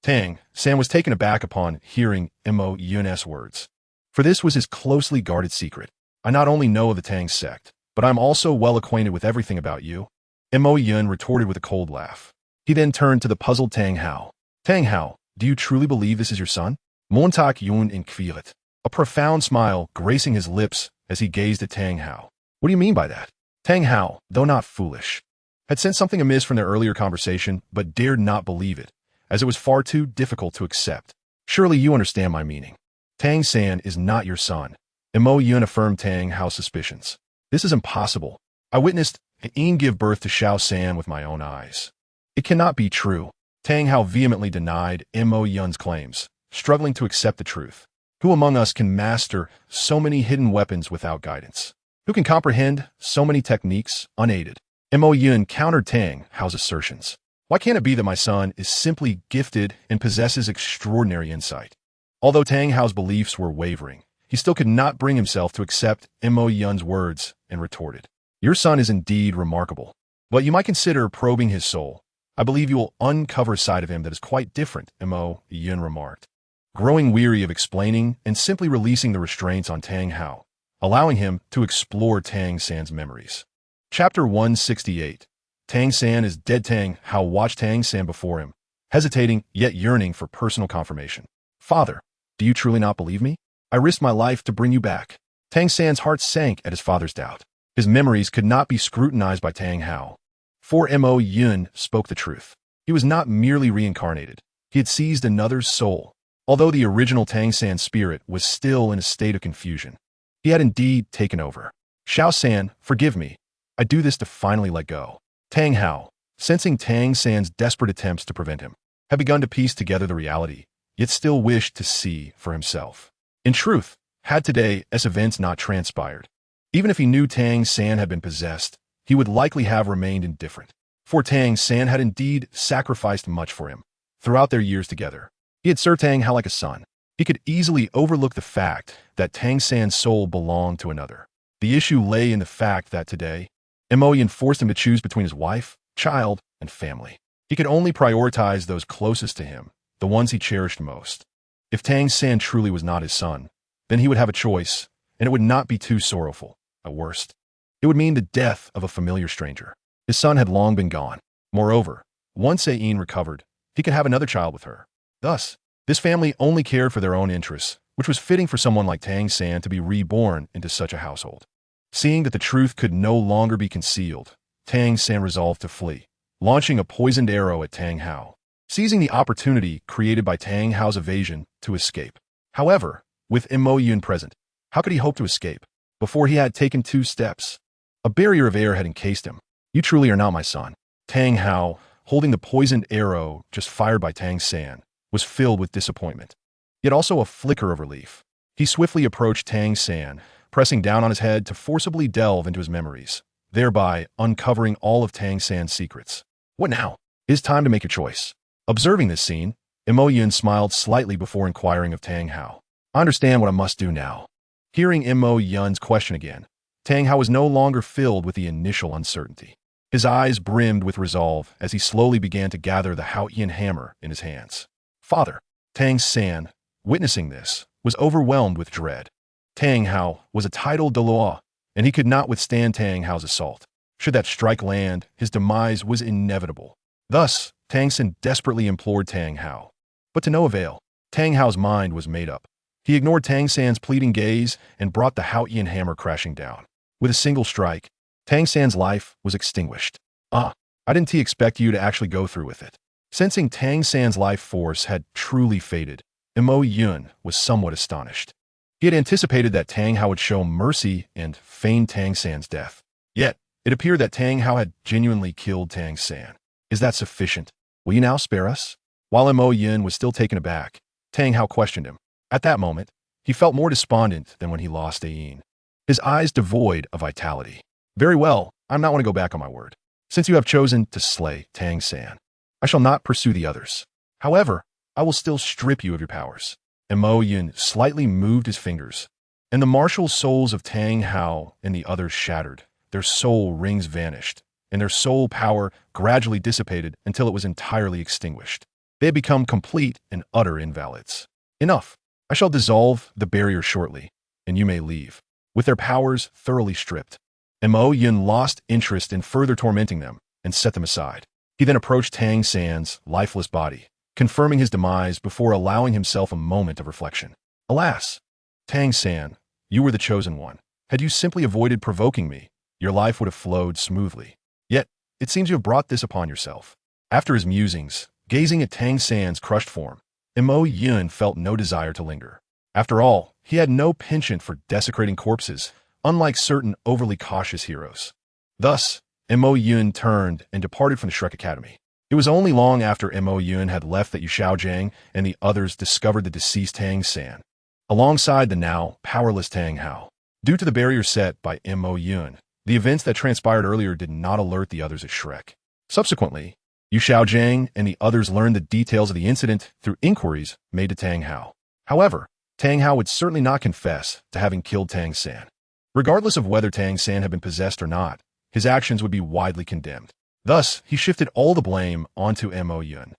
Tang San was taken aback upon hearing Mo Yun's words. For this was his closely guarded secret. "I not only know of the Tang sect, but I'm also well acquainted with everything about you." Mo Yun retorted with a cold laugh. He then turned to the puzzled Tang Hao. "Tang Hao, do you truly believe this is your son?" Montak Yun inquired, a profound smile gracing his lips as he gazed at Tang Hao. "What do you mean by that?" Tang Hao, though not foolish, had sensed something amiss from their earlier conversation, but dared not believe it, as it was far too difficult to accept. "Surely you understand my meaning. Tang San is not your son." Mo Yun affirmed Tang Hao's suspicions. "This is impossible. I witnessed Yin give birth to Xiao San with my own eyes. It cannot be true." Tang Hao vehemently denied Mo Yun's claims, struggling to accept the truth. "Who among us can master so many hidden weapons without guidance? Who can comprehend so many techniques unaided?" Mo Yun countered Tang Hao's assertions. "Why can't it be that my son is simply gifted and possesses extraordinary insight?" Although Tang Hao's beliefs were wavering, he still could not bring himself to accept Mo Yun's words and retorted, "Your son is indeed remarkable, but you might consider probing his soul. I believe you will uncover a side of him that is quite different," Mo Yun remarked, growing weary of explaining and simply releasing the restraints on Tang Hao, allowing him to explore Tang San's memories. Chapter 168. Tang San is dead. Tang Hao watched Tang San before him, hesitating yet yearning for personal confirmation. "Father, do you truly not believe me? I risked my life to bring you back." Tang San's heart sank at his father's doubt. His memories could not be scrutinized by Tang Hao. For Mo Yun spoke the truth. He was not merely reincarnated. He had seized another's soul. Although the original Tang San spirit was still in a state of confusion, he had indeed taken over. "Xiao San, forgive me. I do this to finally let go." Tang Hao, sensing Tang San's desperate attempts to prevent him, had begun to piece together the reality, yet still wished to see for himself. In truth, had today's events not transpired, even if he knew Tang San had been possessed, he would likely have remained indifferent. For Tang San had indeed sacrificed much for him. Throughout their years together, he had served Tang Hao like a son. He could easily overlook the fact that Tang San's soul belonged to another. The issue lay in the fact that today, Mo Yun forced him to choose between his wife, child, and family. He could only prioritize those closest to him, the ones he cherished most. If Tang San truly was not his son, then he would have a choice, and it would not be too sorrowful. At worst, it would mean the death of a familiar stranger. His son had long been gone. Moreover, once Ayin recovered, he could have another child with her. Thus, this family only cared for their own interests, which was fitting for someone like Tang San to be reborn into such a household. Seeing that the truth could no longer be concealed, Tang San resolved to flee, launching a poisoned arrow at Tang Hao, seizing the opportunity created by Tang Hao's evasion to escape. However, with Mo Yun present, how could he hope to escape? Before he had taken 2 steps, a barrier of air had encased him. "You truly are not my son." Tang Hao, holding the poisoned arrow just fired by Tang San, was filled with disappointment, yet also a flicker of relief. He swiftly approached Tang San, pressing down on his head to forcibly delve into his memories, thereby uncovering all of Tang San's secrets. "What now? It is time to make your choice." Observing this scene, Mo Yun smiled slightly before inquiring of Tang Hao. "I understand what I must do now." Hearing Mo Yun's question again, Tang Hao was no longer filled with the initial uncertainty. His eyes brimmed with resolve as he slowly began to gather the Haotian hammer in his hands. "Father." Tang San, witnessing this, was overwhelmed with dread. Tang Hao was a titled Douluo, and he could not withstand Tang Hao's assault. Should that strike land, his demise was inevitable. Thus, Tang San desperately implored Tang Hao. But to no avail. Tang Hao's mind was made up. He ignored Tang San's pleading gaze and brought the Haotian hammer crashing down. With a single strike, Tang San's life was extinguished. "I didn't expect you to actually go through with it." Sensing Tang San's life force had truly faded, Mo Yun was somewhat astonished. He had anticipated that Tang Hao would show mercy and feign Tang San's death. Yet, it appeared that Tang Hao had genuinely killed Tang San. Is that sufficient? Will you now spare us? While Mo Yun was still taken aback, Tang Hao questioned him. At that moment, he felt more despondent than when he lost Ayin. His eyes devoid of vitality. Very well, I'm not want to go back on my word. Since you have chosen to slay Tang San, I shall not pursue the others. However, I will still strip you of your powers. And Mo Yun slightly moved his fingers, and the martial souls of Tang Hao and the others shattered. Their soul rings vanished, and their soul power gradually dissipated until it was entirely extinguished. They had become complete and utter invalids. Enough. I shall dissolve the barrier shortly, and you may leave. With their powers thoroughly stripped, Mo Yun lost interest in further tormenting them and set them aside. He then approached Tang San's lifeless body, confirming his demise before allowing himself a moment of reflection. Alas, Tang San, you were the chosen one. Had you simply avoided provoking me, your life would have flowed smoothly. Yet, it seems you have brought this upon yourself. After his musings, gazing at Tang San's crushed form, Mo Yun felt no desire to linger. After all, he had no penchant for desecrating corpses, unlike certain overly cautious heroes. Thus, Mo Yun turned and departed from the Shrek Academy. It was only long after Mo Yun had left that Yu Xiaojiang and the others discovered the deceased Tang San, alongside the now powerless Tang Hao. Due to the barrier set by Mo Yun, the events that transpired earlier did not alert the others at Shrek. Subsequently, Yu Xiaojiang and the others learned the details of the incident through inquiries made to Tang Hao. However, Tang Hao would certainly not confess to having killed Tang San. Regardless of whether Tang San had been possessed or not, his actions would be widely condemned. Thus, he shifted all the blame onto Mo Yun,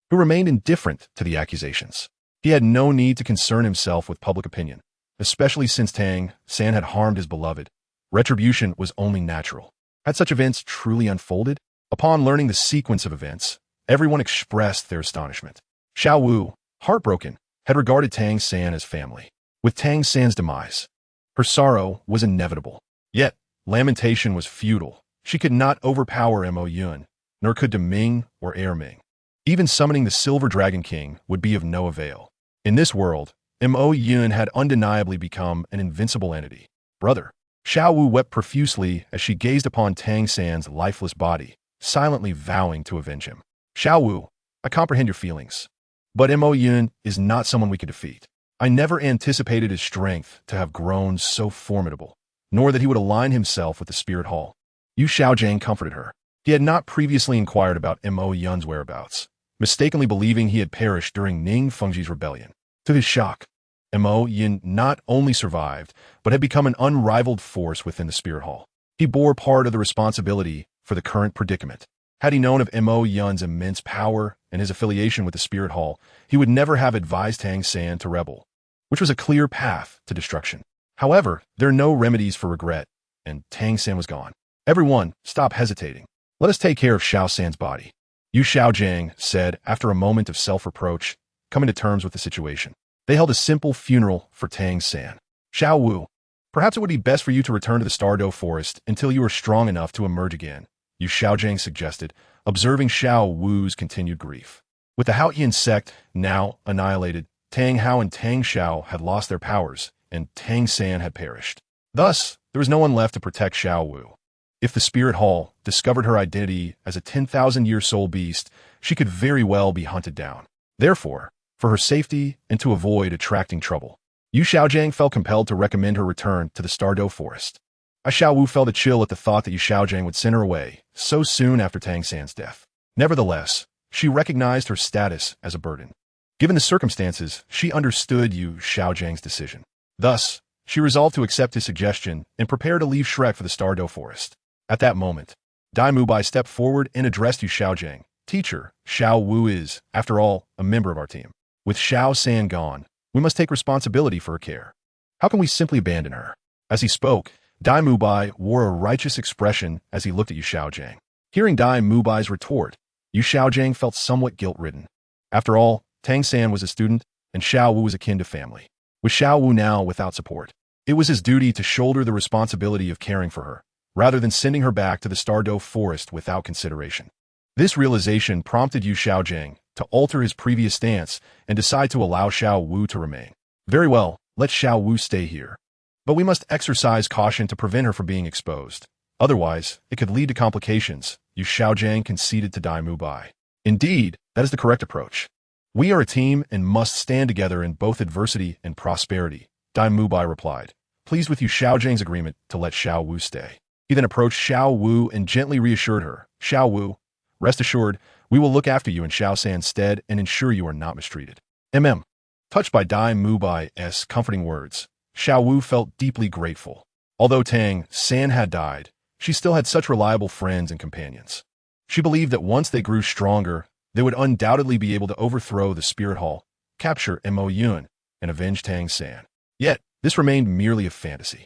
who remained indifferent to the accusations. He had no need to concern himself with public opinion, especially since Tang San had harmed his beloved. Retribution was only natural. Had such events truly unfolded? Upon learning the sequence of events, everyone expressed their astonishment. Xiao Wu, heartbroken, had regarded Tang San as family. With Tang San's demise, her sorrow was inevitable. Yet, lamentation was futile. She could not overpower Mo Yun, nor could Deming or Ming. Even summoning the Silver Dragon King would be of no avail. In this world, Mo Yun had undeniably become an invincible entity. Brother, Xiao Wu wept profusely as she gazed upon Tang San's lifeless body, silently vowing to avenge him. Xiao Wu, I comprehend your feelings. But Mo Yun is not someone we could defeat. I never anticipated his strength to have grown so formidable, nor that he would align himself with the Spirit Hall. Yu Xiaojiang comforted her. He had not previously inquired about Mo Yun's whereabouts, mistakenly believing he had perished during Ning Fengji's rebellion. To his shock, Mo Yun not only survived, but had become an unrivaled force within the Spirit Hall. He bore part of the responsibility for the current predicament. Had he known of Mo Yun's immense power and his affiliation with the Spirit Hall, he would never have advised Tang San to rebel, which was a clear path to destruction. However, there are no remedies for regret, and Tang San was gone. Everyone, stop hesitating. Let us take care of Xiao San's body. Yu Xiaojiang said after a moment of self-reproach, coming to terms with the situation. They held a simple funeral for Tang San. Xiao Wu, perhaps it would be best for you to return to the Stardow Forest until you are strong enough to emerge again, Yu Xiaojiang suggested, observing Xiao Wu's continued grief. With the Haotian sect now annihilated, Tang Hao and Tang Xiao had lost their powers, and Tang San had perished. Thus, there was no one left to protect Xiao Wu. If the Spirit Hall discovered her identity as a 10,000-year soul beast, she could very well be hunted down. Therefore, for her safety and to avoid attracting trouble, Yu Xiaojiang felt compelled to recommend her return to the Stardow Forest. Xiao Wu felt a chill at the thought that Yu Xiaojiang would send her away so soon after Tang San's death. Nevertheless, she recognized her status as a burden. Given the circumstances, she understood Yu Xiaojiang's decision. Thus, she resolved to accept his suggestion and prepare to leave Shrek for the Stardow Forest. At that moment, Dai Mubai stepped forward and addressed Yu Xiaojiang. Teacher, Xiao Wu is, after all, a member of our team. With Xiao San gone, we must take responsibility for her care. How can we simply abandon her? As he spoke, Dai Mubai wore a righteous expression as he looked at Yu Xiaojiang. Hearing Dai Mubai's retort, Yu Xiaojiang felt somewhat guilt-ridden. After all, Tang San was a student, and Xiao Wu was akin to family. With Xiao Wu now without support, it was his duty to shoulder the responsibility of caring for her, rather than sending her back to the Stardow Forest without consideration. This realization prompted Yu Xiaojing to alter his previous stance and decide to allow Xiao Wu to remain. Very well, let Xiao Wu stay here. But we must exercise caution to prevent her from being exposed. Otherwise, it could lead to complications, Yu Xiaojing conceded to Dai Mubai. Indeed, that is the correct approach. We are a team and must stand together in both adversity and prosperity, Dai Mubai replied, pleased with Yu Xiaojing's agreement to let Xiao Wu stay. He then approached Xiao Wu and gently reassured her, Xiao Wu, rest assured, we will look after you in Xiao San's stead and ensure you are not mistreated. Touched by Dai Mubai's comforting words, Xiao Wu felt deeply grateful. Although Tang San had died, she still had such reliable friends and companions. She believed that once they grew stronger, they would undoubtedly be able to overthrow the Spirit Hall, capture Mo Yun, and avenge Tang San. Yet, this remained merely a fantasy.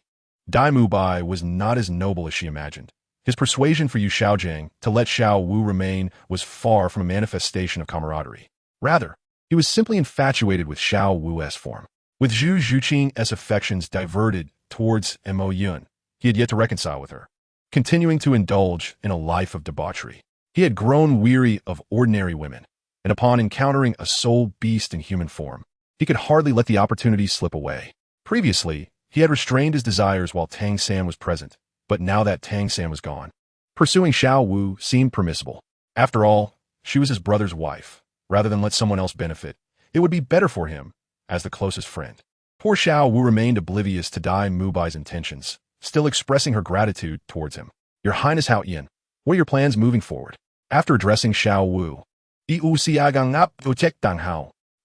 Dai Mubai was not as noble as she imagined. His persuasion for Yu Xiaojing to let Xiao Wu remain was far from a manifestation of camaraderie. Rather, he was simply infatuated with Xiao Wu's form. With Zhu Zhuqing's affections diverted towards Mo Yun, he had yet to reconcile with her, continuing to indulge in a life of debauchery. He had grown weary of ordinary women, and upon encountering a soul beast in human form, he could hardly let the opportunity slip away. Previously, he had restrained his desires while Tang San was present, but now that Tang San was gone, pursuing Xiao Wu seemed permissible. After all, she was his brother's wife. Rather than let someone else benefit, it would be better for him as the closest friend. Poor Xiao Wu remained oblivious to Dai Mubai's intentions, still expressing her gratitude towards him. Your Highness Hao Yin, what are your plans moving forward? After addressing Xiao Wu,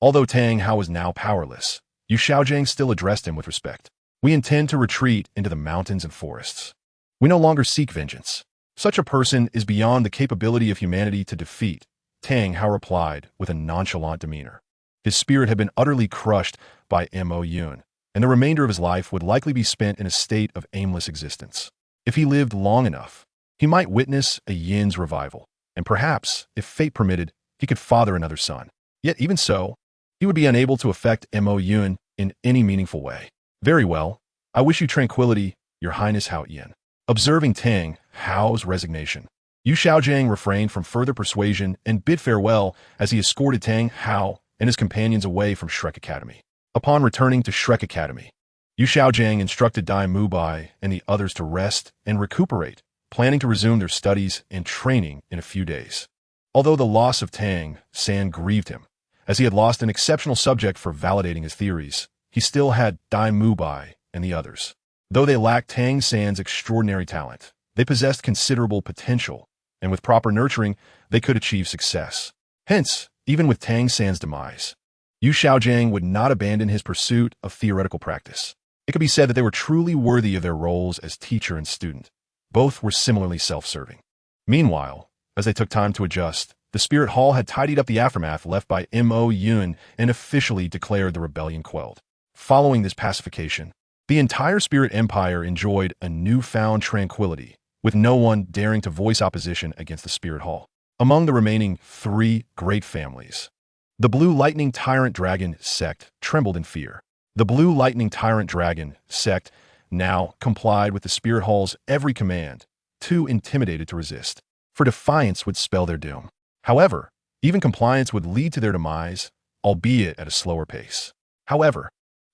although Tang Hao was now powerless, Yu Xiaojing still addressed him with respect. We intend to retreat into the mountains and forests. We no longer seek vengeance. Such a person is beyond the capability of humanity to defeat, Tang Hao replied with a nonchalant demeanor. His spirit had been utterly crushed by Mo Yun, and the remainder of his life would likely be spent in a state of aimless existence. If he lived long enough, he might witness a Yin's revival, and perhaps, if fate permitted, he could father another son. Yet even so, he would be unable to affect Mo Yun in any meaningful way. Very well, I wish you tranquility, Your Highness Hao Yin. Observing Tang Hao's resignation, Yu Xiaojing refrained from further persuasion and bid farewell as he escorted Tang Hao and his companions away from Shrek Academy. Upon returning to Shrek Academy, Yu Xiaojing instructed Dai Mubai and the others to rest and recuperate, planning to resume their studies and training in a few days. Although the loss of Tang San grieved him, as he had lost an exceptional subject for validating his theories, he still had Dai Mubai and the others. Though they lacked Tang San's extraordinary talent, they possessed considerable potential, and with proper nurturing, they could achieve success. Hence, even with Tang San's demise, Yu Xiaojing would not abandon his pursuit of theoretical practice. It could be said that they were truly worthy of their roles as teacher and student. Both were similarly self-serving. Meanwhile, as they took time to adjust, the Spirit Hall had tidied up the aftermath left by Mo Yun and officially declared the rebellion quelled. Following this pacification, the entire Spirit Empire enjoyed a newfound tranquility, with no one daring to voice opposition against the Spirit Hall. Among the remaining 3 great families, the Blue Lightning Tyrant Dragon sect trembled in fear. The Blue Lightning Tyrant Dragon sect now complied with the Spirit Hall's every command, too intimidated to resist, for defiance would spell their doom. However, even compliance would lead to their demise, albeit at a slower pace. However,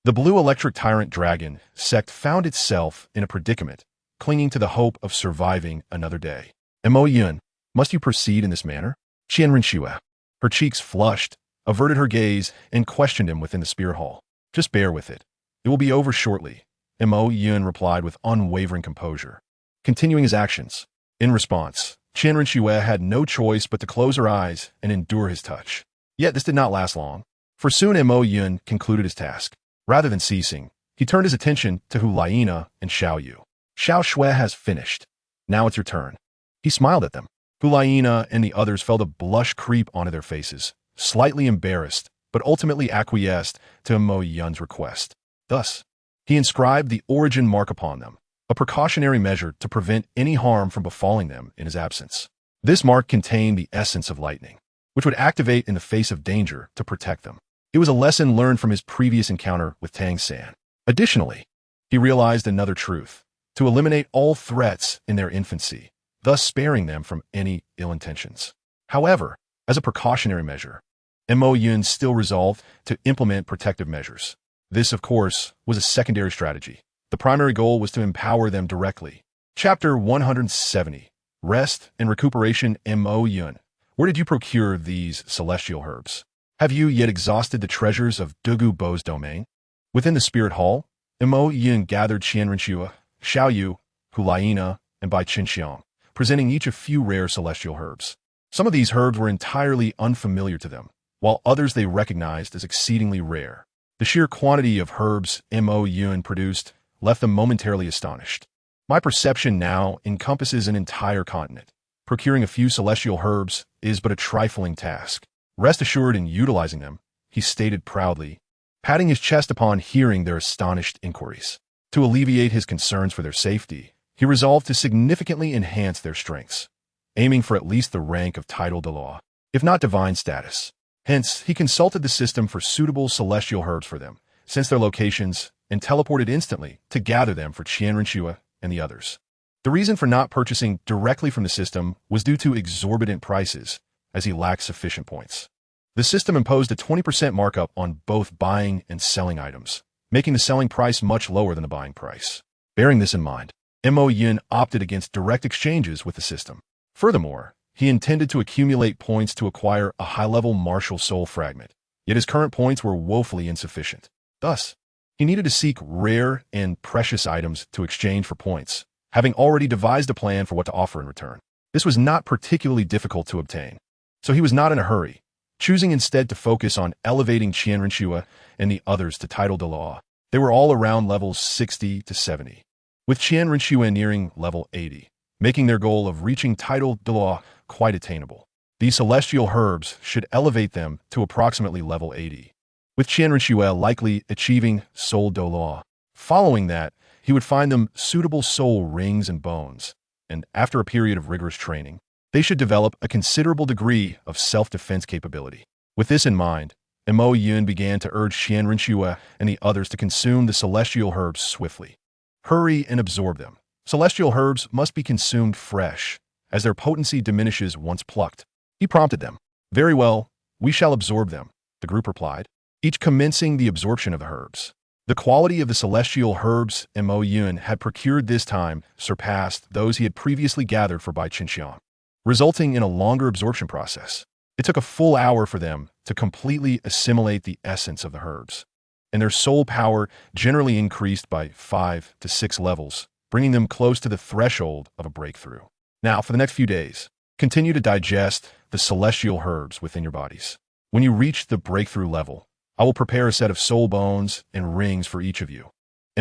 the Blue Electric Tyrant Dragon sect found itself in a predicament, clinging to the hope of surviving another day. Mo Yun, must you proceed in this manner? Qian Rinxue, her cheeks flushed, averted her gaze, and questioned him within the Spirit Hall. Just bear with it. It will be over shortly, Mo Yun replied with unwavering composure, continuing his actions. In response, Qian Rinxue had no choice but to close her eyes and endure his touch. Yet this did not last long, for soon Mo Yun concluded his task. Rather than ceasing, he turned his attention to Hu Laina and Xiao Yu. Xiao Shui has finished. Now it's your turn. He smiled at them. Hu Laina and the others felt a blush creep onto their faces, slightly embarrassed, but ultimately acquiesced to Mo Yun's request. Thus, he inscribed the origin mark upon them, a precautionary measure to prevent any harm from befalling them in his absence. This mark contained the essence of lightning, which would activate in the face of danger to protect them. It was a lesson learned from his previous encounter with Tang San. Additionally, he realized another truth: to eliminate all threats in their infancy, thus sparing them from any ill intentions. However, as a precautionary measure, Mo Yun still resolved to implement protective measures. This, of course, was a secondary strategy. The primary goal was to empower them directly. Chapter 170. Rest and Recuperation. Mo Yun. Where did you procure these celestial herbs? Have you yet exhausted the treasures of Douluo Bo's domain? Within the Spirit Hall, Mo Yun gathered Qianrenxue, Xiaoyu, Hulaina, and Bai Qinxiang, presenting each a few rare celestial herbs. Some of these herbs were entirely unfamiliar to them, while others they recognized as exceedingly rare. The sheer quantity of herbs Mo Yun produced left them momentarily astonished. My perception now encompasses an entire continent. Procuring a few celestial herbs is but a trifling task. Rest assured in utilizing them, he stated proudly, patting his chest upon hearing their astonished inquiries. To alleviate his concerns for their safety, he resolved to significantly enhance their strengths, aiming for at least the rank of title de law, if not divine status. Hence, he consulted the system for suitable celestial herbs for them, sensed their locations, and teleported instantly to gather them for Qianrenxue and the others. The reason for not purchasing directly from the system was due to exorbitant prices, as he lacked sufficient points. The system imposed a 20% markup on both buying and selling items, making the selling price much lower than the buying price. Bearing this in mind, Mo Yun opted against direct exchanges with the system. Furthermore, he intended to accumulate points to acquire a high-level MartialSoul fragment, yet his current points were woefully insufficient. Thus, he needed to seek rare and precious items to exchange for points, having already devised a plan for what to offer in return. This was not particularly difficult to obtain, so he was not in a hurry, choosing instead to focus on elevating Qianrenxue and the others to title de law. They were all around levels 60 to 70, with Qianrenxue nearing level 80, making their goal of reaching title de law quite attainable. These celestial herbs should elevate them to approximately level 80, with Qianrenxue likely achieving soul de law. Following that, he would find them suitable soul rings and bones, and after a period of rigorous training, they should develop a considerable degree of self-defense capability. With this in mind, Mo Yun began to urge Qianrenxue and the others to consume the celestial herbs swiftly. Hurry and absorb them. Celestial herbs must be consumed fresh, as their potency diminishes once plucked. He prompted them. Very well, we shall absorb them, the group replied, each commencing the absorption of the herbs. The quality of the celestial herbs Mo Yun had procured this time surpassed those he had previously gathered for Bai Qinxiang, resulting in a longer absorption process. It took a full hour for them to completely assimilate the essence of the herbs, and their soul power generally increased by 5 to 6 levels, bringing them close to the threshold of a breakthrough. Now, for the next few days, continue to digest the celestial herbs within your bodies. When you reach the breakthrough level, I will prepare a set of soul bones and rings for each of you.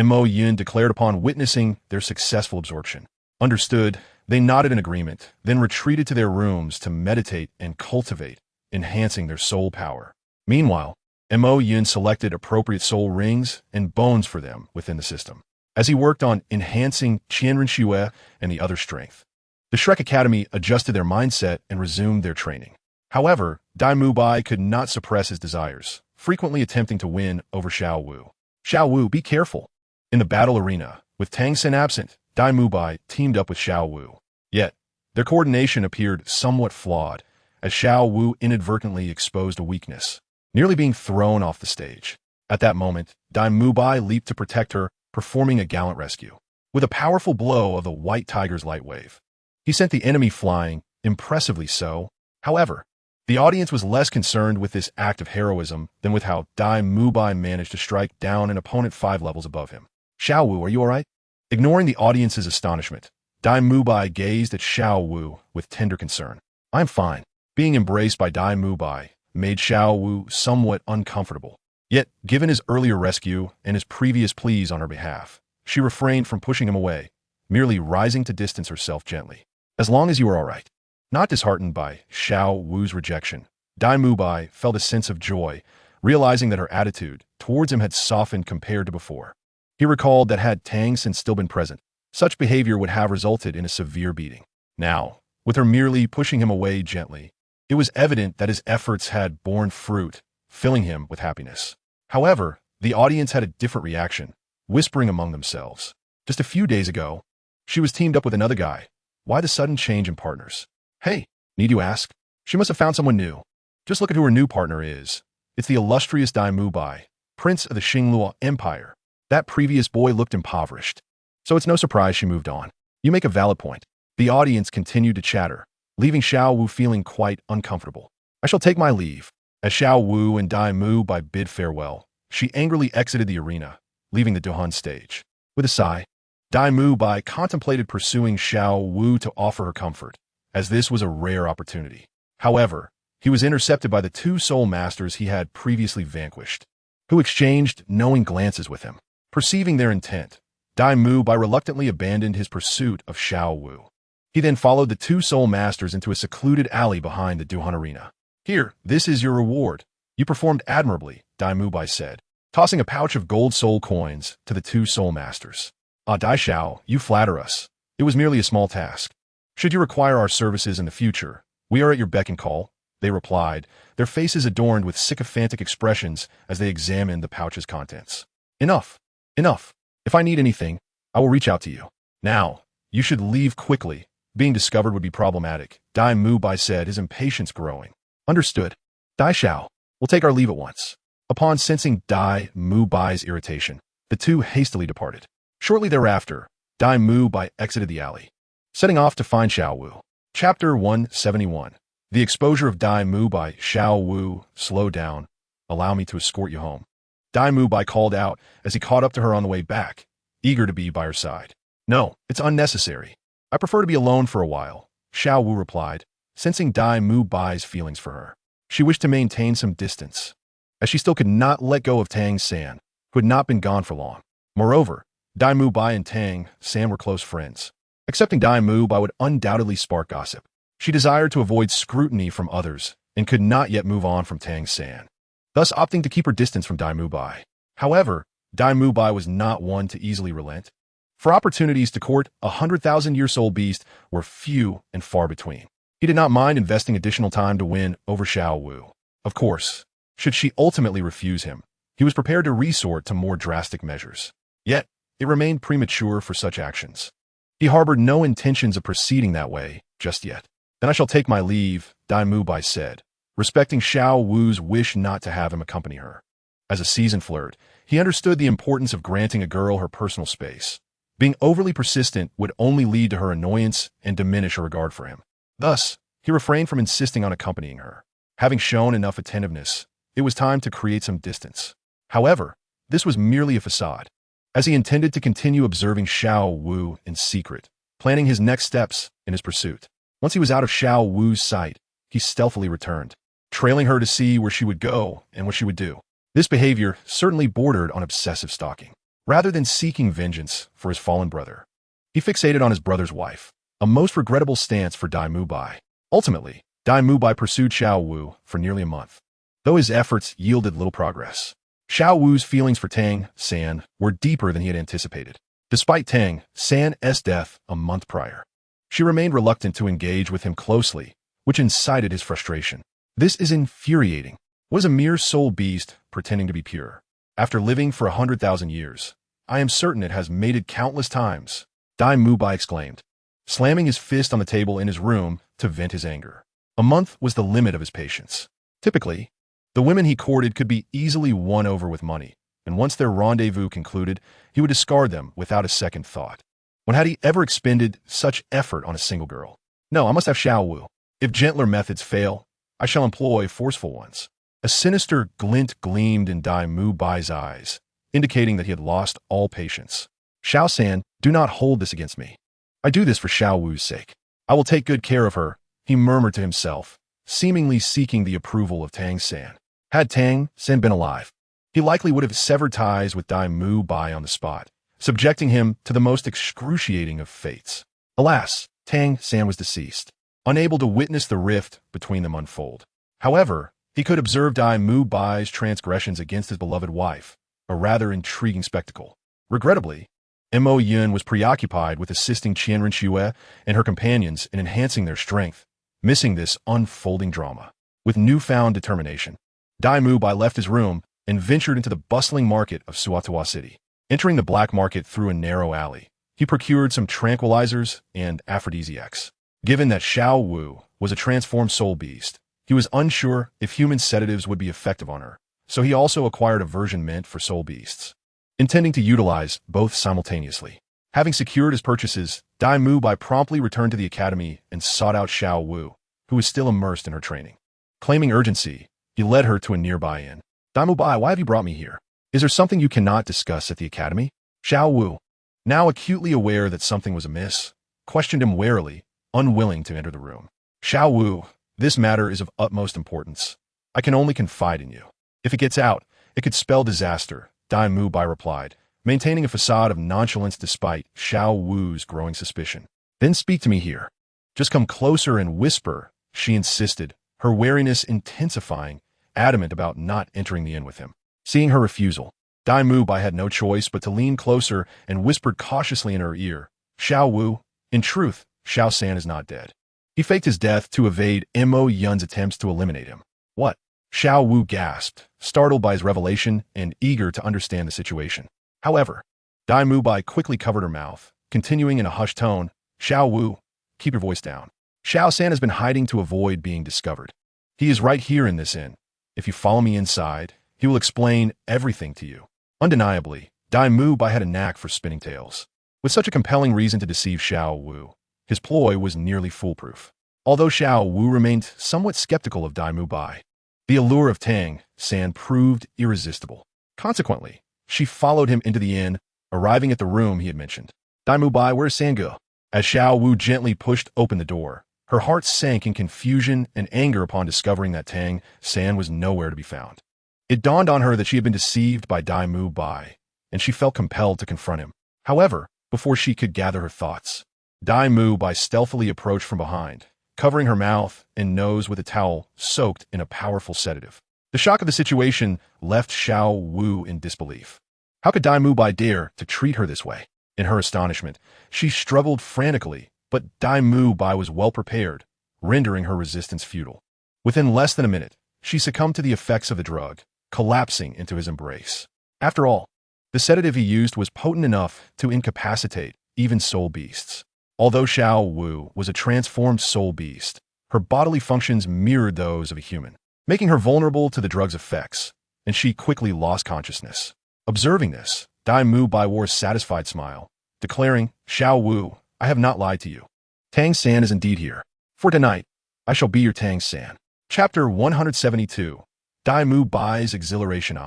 Mo Yun declared upon witnessing their successful absorption. Understood, they nodded in agreement, then retreated to their rooms to meditate and cultivate, enhancing their soul power. Meanwhile, Mo Yun selected appropriate soul rings and bones for them within the system, as he worked on enhancing Qianrenxue and the other strength. The Shrek Academy adjusted their mindset and resumed their training. However, Dai Mubai could not suppress his desires, frequently attempting to win over Xiao Wu. Xiao Wu, be careful. In the battle arena, with Tang Sen absent, Dai Mubai teamed up with Xiao Wu. Yet, their coordination appeared somewhat flawed, as Xiao Wu inadvertently exposed a weakness, nearly being thrown off the stage. At that moment, Dai Mubai leaped to protect her, performing a gallant rescue. With a powerful blow of the White Tiger's light wave, he sent the enemy flying, impressively so. However, the audience was less concerned with this act of heroism than with how Dai Mubai managed to strike down an opponent 5 levels above him. Xiao Wu, are you alright? Ignoring the audience's astonishment, Dai Mubai gazed at Xiao Wu with tender concern. I'm fine. Being embraced by Dai Mubai made Xiao Wu somewhat uncomfortable. Yet, given his earlier rescue and his previous pleas on her behalf, she refrained from pushing him away, merely rising to distance herself gently. As long as you are alright. Not disheartened by Xiao Wu's rejection, Dai Mubai felt a sense of joy, realizing that her attitude towards him had softened compared to before. He recalled that had Tang Sen still been present, such behavior would have resulted in a severe beating. Now, with her merely pushing him away gently, it was evident that his efforts had borne fruit, filling him with happiness. However, the audience had a different reaction, whispering among themselves. Just a few days ago, she was teamed up with another guy. Why the sudden change in partners? Hey, need you ask? She must have found someone new. Just look at who her new partner is. It's the illustrious Dai Mubai, prince of the Xingluo Empire. That previous boy looked impoverished. So it's no surprise she moved on. You make a valid point. The audience continued to chatter, leaving Xiao Wu feeling quite uncomfortable. I shall take my leave. As Xiao Wu and Dai Mubai bid farewell, she angrily exited the arena, leaving the Duhan stage. With a sigh, Dai Mubai contemplated pursuing Xiao Wu to offer her comfort, as this was a rare opportunity. However, he was intercepted by the two soul masters he had previously vanquished, who exchanged knowing glances with him. Perceiving their intent, Dai Mubai reluctantly abandoned his pursuit of Xiao Wu. He then followed the two soul masters into a secluded alley behind the Duhan arena. Here, this is your reward. You performed admirably, Dai Mubai said, tossing a pouch of gold soul coins to the two soul masters. Ah, Dai Xiao, you flatter us. It was merely a small task. Should you require our services in the future, we are at your beck and call, they replied, their faces adorned with sycophantic expressions as they examined the pouch's contents. Enough. Enough. If I need anything, I will reach out to you. Now, you should leave quickly. Being discovered would be problematic, Dai Mubai said, his impatience growing. Understood. Dai Xiao, we'll take our leave at once. Upon sensing Dai Mubai's irritation, the two hastily departed. Shortly thereafter, Dai Mubai exited the alley, setting off to find Xiao Wu. Chapter 171. The exposure of Dai Mubai. Xiao Wu, slow down. Allow me to escort you home. Dai Mubai called out as he caught up to her on the way back, eager to be by her side. No, it's unnecessary. I prefer to be alone for a while, Xiao Wu replied, sensing Dai Mubai's feelings for her. She wished to maintain some distance, as she still could not let go of Tang San, who had not been gone for long. Moreover, Dai Mubai and Tang San were close friends. Accepting Dai Mubai would undoubtedly spark gossip. She desired to avoid scrutiny from others and could not yet move on from Tang San, thus opting to keep her distance from Dai Mubai. However, Dai Mubai was not one to easily relent, for opportunities to court a 100,000-year soul beast were few and far between. He did not mind investing additional time to win over Xiao Wu. Of course, should she ultimately refuse him, he was prepared to resort to more drastic measures. Yet, it remained premature for such actions. He harbored no intentions of proceeding that way just yet. Then I shall take my leave, Dai Mubai said, respecting Xiao Wu's wish not to have him accompany her. As a seasoned flirt, he understood the importance of granting a girl her personal space. Being overly persistent would only lead to her annoyance and diminish her regard for him. Thus, he refrained from insisting on accompanying her. Having shown enough attentiveness, it was time to create some distance. However, this was merely a facade, as he intended to continue observing Xiao Wu in secret, planning his next steps in his pursuit. Once he was out of Xiao Wu's sight, he stealthily returned, trailing her to see where she would go and what she would do. This behavior certainly bordered on obsessive stalking. Rather than seeking vengeance for his fallen brother, he fixated on his brother's wife, a most regrettable stance for Dai Mubai. Ultimately, Dai Mubai pursued Xiao Wu for nearly a month, though his efforts yielded little progress. Xiao Wu's feelings for Tang San were deeper than he had anticipated. Despite Tang San's death a month prior, she remained reluctant to engage with him closely, which incited his frustration. This is infuriating. What is a mere soul beast pretending to be pure? After living for 100,000 years, I am certain it has mated countless times, Dai Mubai exclaimed, slamming his fist on the table in his room to vent his anger. A month was the limit of his patience. Typically, the women he courted could be easily won over with money, and once their rendezvous concluded, he would discard them without a second thought. When had he ever expended such effort on a single girl? No, I must have Xiao Wu. If gentler methods fail, I shall employ forceful ones. A sinister glint gleamed in Dai Mubai's eyes, indicating that he had lost all patience. Xiao San, do not hold this against me. I do this for Xiao Wu's sake. I will take good care of her, he murmured to himself, seemingly seeking the approval of Tang San. Had Tang San been alive, he likely would have severed ties with Dai Mubai on the spot, subjecting him to the most excruciating of fates. Alas, Tang San was deceased, unable to witness the rift between them unfold. However, he could observe Dai Mubai's transgressions against his beloved wife, a rather intriguing spectacle. Regrettably, Mo Yun was preoccupied with assisting Qianren Xue and her companions in enhancing their strength, missing this unfolding drama. With newfound determination, Dai Mubai left his room and ventured into the bustling market of Suatawa City. Entering the black market through a narrow alley, he procured some tranquilizers and aphrodisiacs. Given that Xiao Wu was a transformed soul beast. He was unsure if human sedatives would be effective on her, so he also acquired a version meant for soul beasts, intending to utilize both simultaneously. Having secured his purchases, Dai Mu Bai promptly returned to the academy and sought out Xiao Wu, who was still immersed in her training. Claiming urgency, he led her to a nearby inn. Dai Mu Bai, why have you brought me here? Is there something you cannot discuss at the academy? Xiao Wu, now acutely aware that something was amiss, questioned him warily, unwilling to enter the room. Xiao Wu, this matter is of utmost importance. I can only confide in you. If it gets out, it could spell disaster, Dai Mu Bai replied, maintaining a facade of nonchalance despite Xiao Wu's growing suspicion. Then speak to me here. Just come closer and whisper, she insisted, her wariness intensifying, adamant about not entering the inn with him. Seeing her refusal, Dai Mu Bai had no choice but to lean closer and whispered cautiously in her ear, Xiao Wu, in truth, Xiao San is not dead. He faked his death to evade Mo Yun's attempts to eliminate him. What? Xiao Wu gasped, startled by his revelation and eager to understand the situation. However, Dai Mu Bai quickly covered her mouth, continuing in a hushed tone, Xiao Wu, keep your voice down. Xiao San has been hiding to avoid being discovered. He is right here in this inn. If you follow me inside, he will explain everything to you. Undeniably, Dai Mu Bai had a knack for spinning tales. With such a compelling reason to deceive Xiao Wu, his ploy was nearly foolproof. Although Xiao Wu remained somewhat skeptical of Dai Mu Bai, the allure of Tang San proved irresistible. Consequently, she followed him into the inn, arriving at the room he had mentioned. Dai Mu Bai, where's Sange? As Xiao Wu gently pushed open the door, her heart sank in confusion and anger upon discovering that Tang San was nowhere to be found. It dawned on her that she had been deceived by Dai Mu Bai, and she felt compelled to confront him. However, before she could gather her thoughts, Dai Mu Bai stealthily approached from behind, covering her mouth and nose with a towel soaked in a powerful sedative. The shock of the situation left Xiao Wu in disbelief. How could Dai Mu Bai dare to treat her this way? In her astonishment, she struggled frantically, but Dai Mu Bai was well prepared, rendering her resistance futile. Within less than a minute, she succumbed to the effects of the drug, collapsing into his embrace. After all, the sedative he used was potent enough to incapacitate even soul beasts. Although Xiao Wu was a transformed soul beast, her bodily functions mirrored those of a human, making her vulnerable to the drug's effects, and she quickly lost consciousness. Observing this, Dai Mu Bai wore a satisfied smile, declaring, Xiao Wu, I have not lied to you. Tang San is indeed here. For tonight, I shall be your Tang San. Chapter 172. Dai Mu Bai's Exhilaration.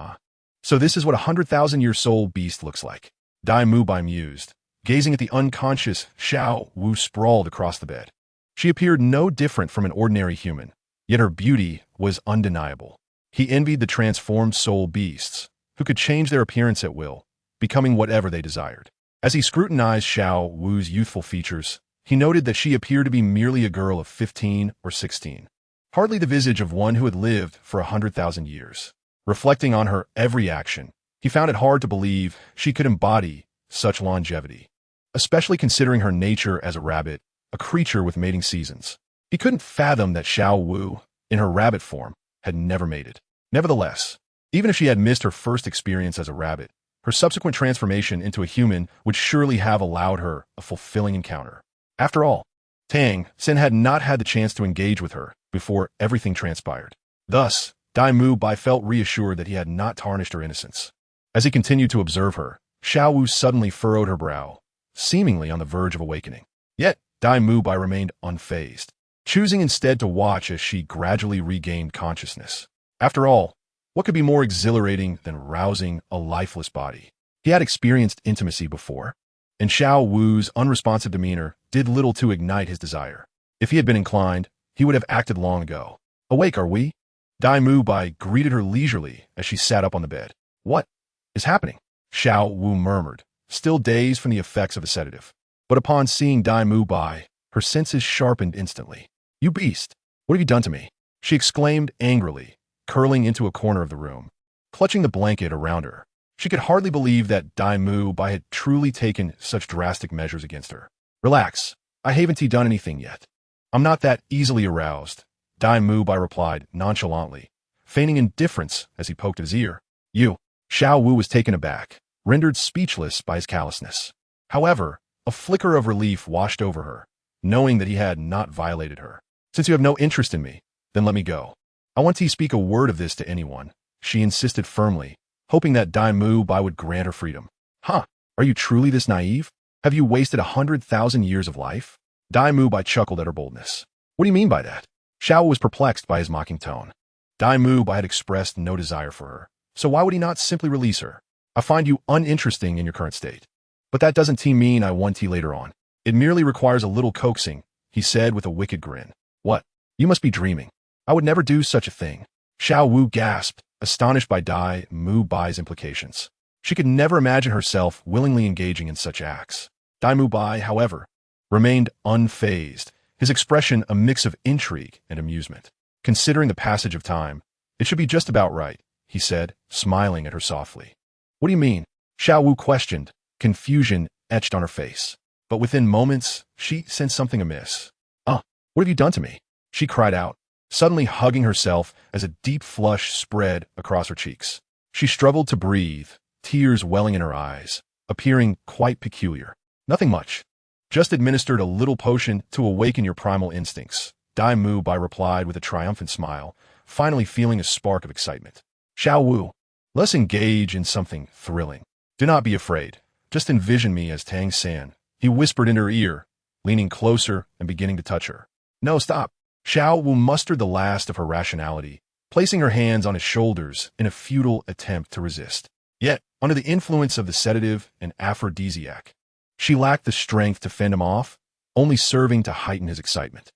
So this is what a 100,000-year soul beast looks like. Dai Mu Bai mused, gazing at the unconscious Xiao Wu sprawled across the bed. She appeared no different from an ordinary human, yet her beauty was undeniable. He envied the transformed soul beasts, who could change their appearance at will, becoming whatever they desired. As he scrutinized Xiao Wu's youthful features, he noted that she appeared to be merely a girl of 15 or 16, hardly the visage of one who had lived for 100,000 years. Reflecting on her every action, he found it hard to believe she could embody such longevity, especially considering her nature as a rabbit, a creature with mating seasons. He couldn't fathom that Xiao Wu, in her rabbit form, had never mated. Nevertheless, even if she had missed her first experience as a rabbit, her subsequent transformation into a human would surely have allowed her a fulfilling encounter. After all, Tang San had not had the chance to engage with her before everything transpired. Thus, Dai Mu Bai felt reassured that he had not tarnished her innocence. As he continued to observe her, Xiao Wu suddenly furrowed her brow, seemingly on the verge of awakening. Yet, Dai Mu Bai remained unfazed, choosing instead to watch as she gradually regained consciousness. After all, what could be more exhilarating than rousing a lifeless body? He had experienced intimacy before, and Xiao Wu's unresponsive demeanor did little to ignite his desire. If he had been inclined, he would have acted long ago. Awake, are we? Dai Mu Bai greeted her leisurely as she sat up on the bed. What is happening? Xiao Wu murmured, still dazed from the effects of a sedative. But upon seeing Dai Mu Bai, her senses sharpened instantly. You beast! What have you done to me? She exclaimed angrily, curling into a corner of the room, clutching the blanket around her. She could hardly believe that Dai Mu Bai had truly taken such drastic measures against her. Relax, I haven't done anything yet. I'm not that easily aroused, Dai Mu Bai replied nonchalantly, feigning indifference as he poked at his ear. You. Xiao Wu was taken aback, rendered speechless by his callousness. However, a flicker of relief washed over her, knowing that he had not violated her. Since you have no interest in me, then let me go. I want to speak a word of this to anyone, she insisted firmly, hoping that Dai Mu Bai would grant her freedom. Huh? Are you truly this naive? Have you wasted 100,000 years of life? Dai Mu Bai chuckled at her boldness. What do you mean by that? Xiao was perplexed by his mocking tone. Dai Mu Bai had expressed no desire for her, so why would he not simply release her? I find you uninteresting in your current state. But that doesn't mean I want you later on. It merely requires a little coaxing, he said with a wicked grin. What? You must be dreaming. I would never do such a thing. Xiao Wu gasped, astonished by Dai Mu Bai's implications. She could never imagine herself willingly engaging in such acts. Dai Mu Bai, however, remained unfazed, his expression a mix of intrigue and amusement. Considering the passage of time, it should be just about right, he said, smiling at her softly. What do you mean? Xiao Wu questioned, confusion etched on her face. But within moments, she sensed something amiss. What have you done to me? She cried out, suddenly hugging herself as a deep flush spread across her cheeks. She struggled to breathe, tears welling in her eyes, appearing quite peculiar. Nothing much. Just administered a little potion to awaken your primal instincts, Dai Mu Bai replied with a triumphant smile, finally feeling a spark of excitement. Xiao Wu, let's engage in something thrilling. Do not be afraid. Just envision me as Tang San, he whispered in her ear, leaning closer and beginning to touch her. No, stop. Xiao Wu mustered the last of her rationality, placing her hands on his shoulders in a futile attempt to resist. Yet, under the influence of the sedative and aphrodisiac, she lacked the strength to fend him off, only serving to heighten his excitement.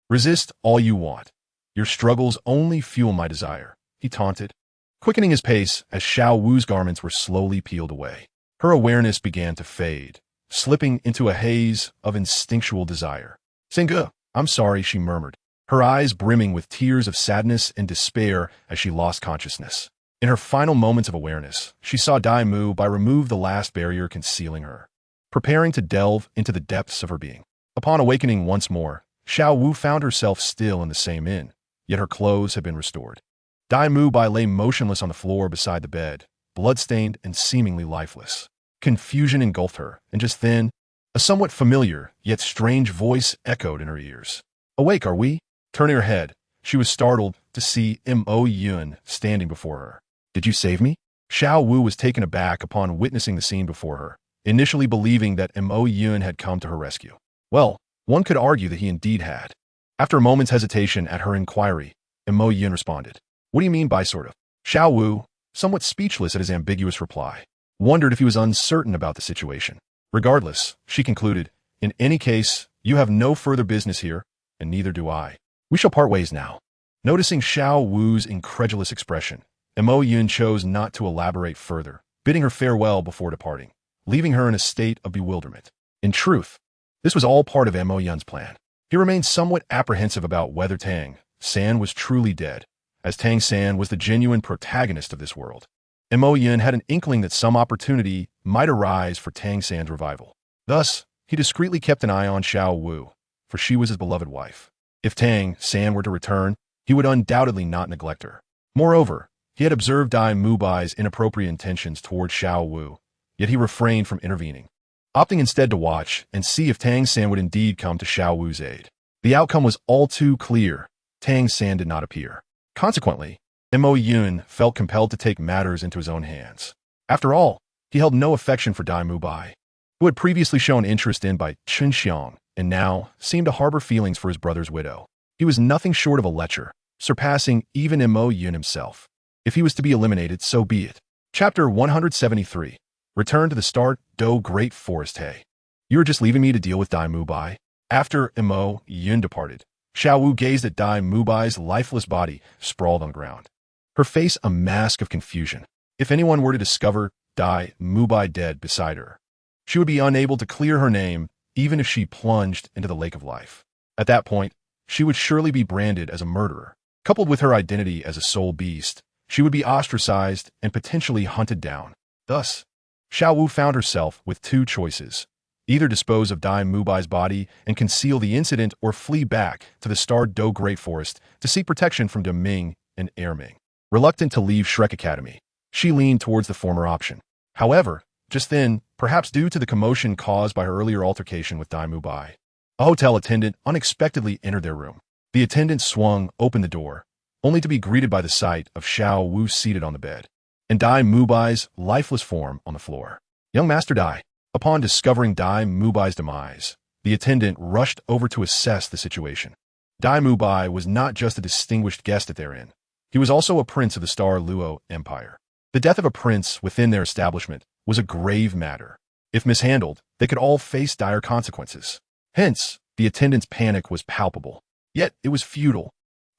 Resist all you want. Your struggles only fuel my desire, he taunted, quickening his pace as Xiao Wu's garments were slowly peeled away. Her awareness began to fade, slipping into a haze of instinctual desire. Singe, I'm sorry, she murmured, her eyes brimming with tears of sadness and despair as she lost consciousness. In her final moments of awareness, she saw Dai Mu Bai remove the last barrier concealing her, preparing to delve into the depths of her being. Upon awakening once more, Xiao Wu found herself still in the same inn, yet her clothes had been restored. Dai Mu Bai lay motionless on the floor beside the bed, blood-stained and seemingly lifeless. Confusion engulfed her, and just then, a somewhat familiar, yet strange voice echoed in her ears. Awake, are we? Turning her head, she was startled to see Mo Yun standing before her. Did you save me? Xiao Wu was taken aback upon witnessing the scene before her, initially believing that Mo Yun had come to her rescue. Well, one could argue that he indeed had. After a moment's hesitation at her inquiry, Mo Yun responded. What do you mean by sort of? Xiao Wu, somewhat speechless at his ambiguous reply, wondered if he was uncertain about the situation. Regardless, she concluded, in any case, you have no further business here, and neither do I. We shall part ways now. Noticing Xiao Wu's incredulous expression, Mo Yun chose not to elaborate further, bidding her farewell before departing, leaving her in a state of bewilderment. In truth, this was all part of Mo Yun's plan. He remained somewhat apprehensive about whether Tang San was truly dead, as Tang San was the genuine protagonist of this world. Mo Yun had an inkling that some opportunity might arise for Tang San's revival. Thus, he discreetly kept an eye on Xiao Wu, for she was his beloved wife. If Tang San were to return, he would undoubtedly not neglect her. Moreover, he had observed Dai Mu Bai's inappropriate intentions toward Xiao Wu, yet he refrained from intervening, opting instead to watch and see if Tang San would indeed come to Xiao Wu's aid. The outcome was all too clear. Tang San did not appear. Consequently, Mo Yun felt compelled to take matters into his own hands. After all, he held no affection for Dai Mu Bai, who had previously shown interest in by Chen Xiang, and now seemed to harbor feelings for his brother's widow. He was nothing short of a lecher, surpassing even Mo Yun himself. If he was to be eliminated, so be it. Chapter 173. Return to the Star Do Great Forest. Hey, you were just leaving me to deal with Dai Mu Bai? After Mo Yun departed, Xiao Wu gazed at Dai Mu Bai's lifeless body sprawled on the ground, her face a mask of confusion. If anyone were to discover Dai Mu Bai dead beside her, she would be unable to clear her name even if she plunged into the lake of life. At that point, she would surely be branded as a murderer. Coupled with her identity as a soul beast, she would be ostracized and potentially hunted down. Thus, Xiao Wu found herself with two choices: either dispose of Dai Mu Bai's body and conceal the incident, or flee back to the Star Do Great Forest to seek protection from Deming and Erming. Reluctant to leave Shrek Academy, she leaned towards the former option. However, just then, perhaps due to the commotion caused by her earlier altercation with Dai Mu Bai, a hotel attendant unexpectedly entered their room. The attendant swung open the door, only to be greeted by the sight of Xiao Wu seated on the bed, and Dai Mubai's lifeless form on the floor. Young Master Dai. Upon discovering Dai Mubai's demise, the attendant rushed over to assess the situation. Dai Mubai was not just a distinguished guest at their inn. He was also a prince of the Star Luo Empire. The death of a prince within their establishment was a grave matter. If mishandled, they could all face dire consequences. Hence, the attendant's panic was palpable. Yet, it was futile,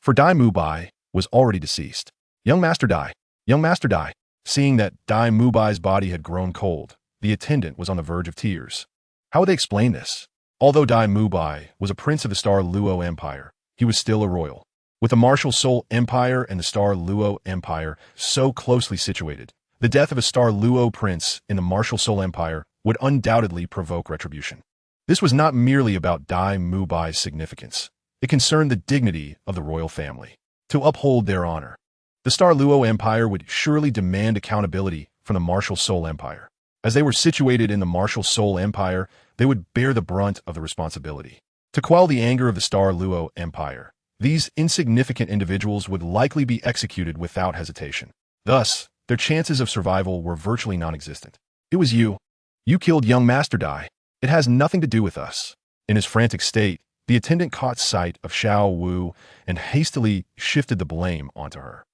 for Dai Mubai was already deceased. Young Master Dai. Young Master Dai. Seeing that Dai Mubai's body had grown cold, the attendant was on the verge of tears. How would they explain this? Although Dai Mubai was a prince of the Star Luo Empire, he was still a royal. With the MartialSoul Empire and the Star Luo Empire so closely situated, the death of a Star Luo prince in the MartialSoul Empire would undoubtedly provoke retribution. This was not merely about Dai Mubai's significance. It concerned the dignity of the royal family. To uphold their honor, the Star Luo Empire would surely demand accountability from the MartialSoul Empire. As they were situated in the MartialSoul Empire, they would bear the brunt of the responsibility. To quell the anger of the Star Luo Empire, these insignificant individuals would likely be executed without hesitation. Thus, their chances of survival were virtually non-existent. It was you. You killed young Master Dai. It has nothing to do with us. In his frantic state, the attendant caught sight of Xiao Wu and hastily shifted the blame onto her.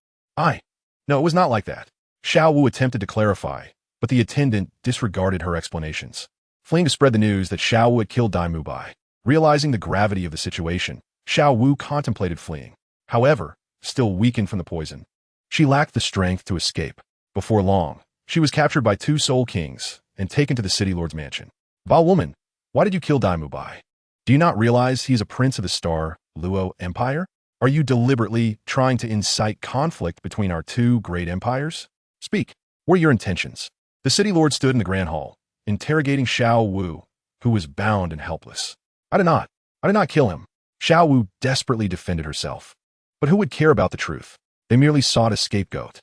No, it was not like that. Xiao Wu attempted to clarify, but the attendant disregarded her explanations. Fleeing to spread the news that Xiao Wu had killed Dai Mubai. Realizing the gravity of the situation, Xiao Wu contemplated fleeing. However, still weakened from the poison, she lacked the strength to escape. Before long, she was captured by two Soul Kings and taken to the City Lord's mansion. Bao woman, why did you kill Dai Mubai? Do you not realize he is a prince of the Star Luo Empire? Are you deliberately trying to incite conflict between our two great empires? Speak. What are your intentions? The City Lord stood in the Grand Hall, interrogating Xiao Wu, who was bound and helpless. I did not kill him. Xiao Wu desperately defended herself. But who would care about the truth? They merely sought a scapegoat.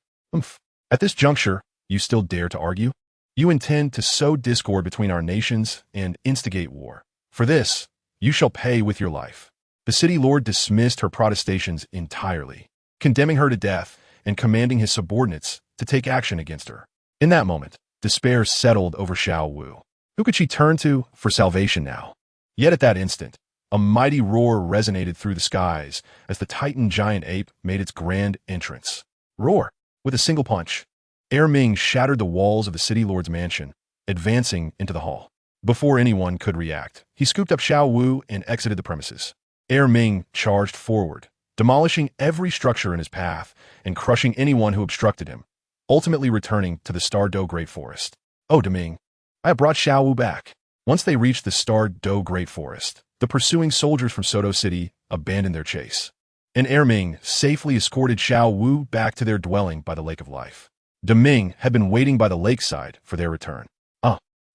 At this juncture, you still dare to argue? You intend to sow discord between our nations and instigate war. For this, you shall pay with your life. The City Lord dismissed her protestations entirely, condemning her to death and commanding his subordinates to take action against her. In that moment, despair settled over Xiao Wu. Who could she turn to for salvation now? Yet at that instant, a mighty roar resonated through the skies as the Titan giant ape made its grand entrance. Roar! With a single punch, Ming shattered the walls of the City Lord's mansion, advancing into the hall. Before anyone could react, he scooped up Xiao Wu and exited the premises. Ming charged forward, demolishing every structure in his path and crushing anyone who obstructed him, ultimately returning to the Star Do Great Forest. Oh, Deming, I have brought Xiao Wu back. Once they reached the Star Do Great Forest, the pursuing soldiers from Soto City abandoned their chase, and Ming safely escorted Xiao Wu back to their dwelling by the Lake of Life. Deming had been waiting by the lakeside for their return.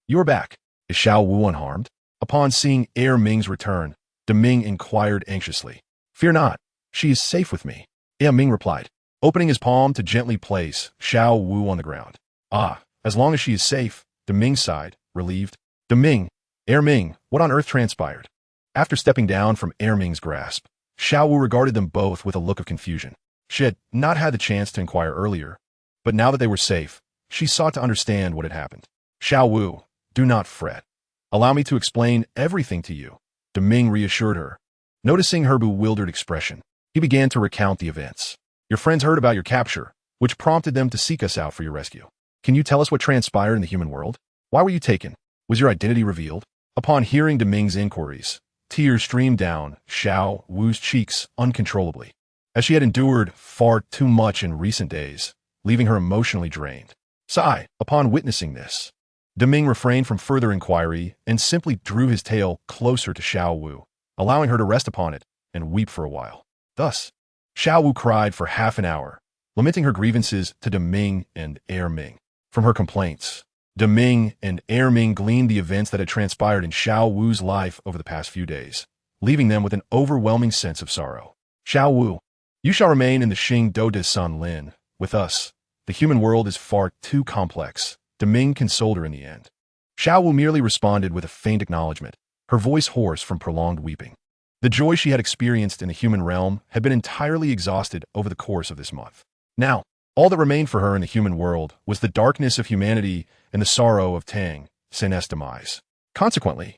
You are back. Is Xiao Wu unharmed? Upon seeing Ming's return, Deming inquired anxiously. Fear not, she is safe with me. Ming replied, opening his palm to gently place Xiao Wu on the ground. As long as she is safe, Deming sighed, relieved. Ming, what on earth transpired? After stepping down from Ming's grasp, Xiao Wu regarded them both with a look of confusion. She had not had the chance to inquire earlier, but now that they were safe, she sought to understand what had happened. Xiao Wu, do not fret. Allow me to explain everything to you, Deming reassured her. Noticing her bewildered expression, he began to recount the events. Your friends heard about your capture, which prompted them to seek us out for your rescue. Can you tell us what transpired in the human world? Why were you taken? Was your identity revealed? Upon hearing Deming's inquiries, tears streamed down Xiao Wu's cheeks uncontrollably, as she had endured far too much in recent days, leaving her emotionally drained. Sigh, upon witnessing this, Deming refrained from further inquiry and simply drew his tail closer to Xiao Wu, allowing her to rest upon it and weep for a while. Thus, Xiao Wu cried for half an hour, lamenting her grievances to Deming and Ming. From her complaints, Deming and Ming gleaned the events that had transpired in Xiao Wu's life over the past few days, leaving them with an overwhelming sense of sorrow. Xiao Wu, you shall remain in the Xing Do de San Lin with us. The human world is far too complex. Deming consoled her in the end. Xiao Wu merely responded with a faint acknowledgement, her voice hoarse from prolonged weeping. The joy she had experienced in the human realm had been entirely exhausted over the course of this month. Now, all that remained for her in the human world was the darkness of humanity and the sorrow of Tang Sen's demise. Consequently,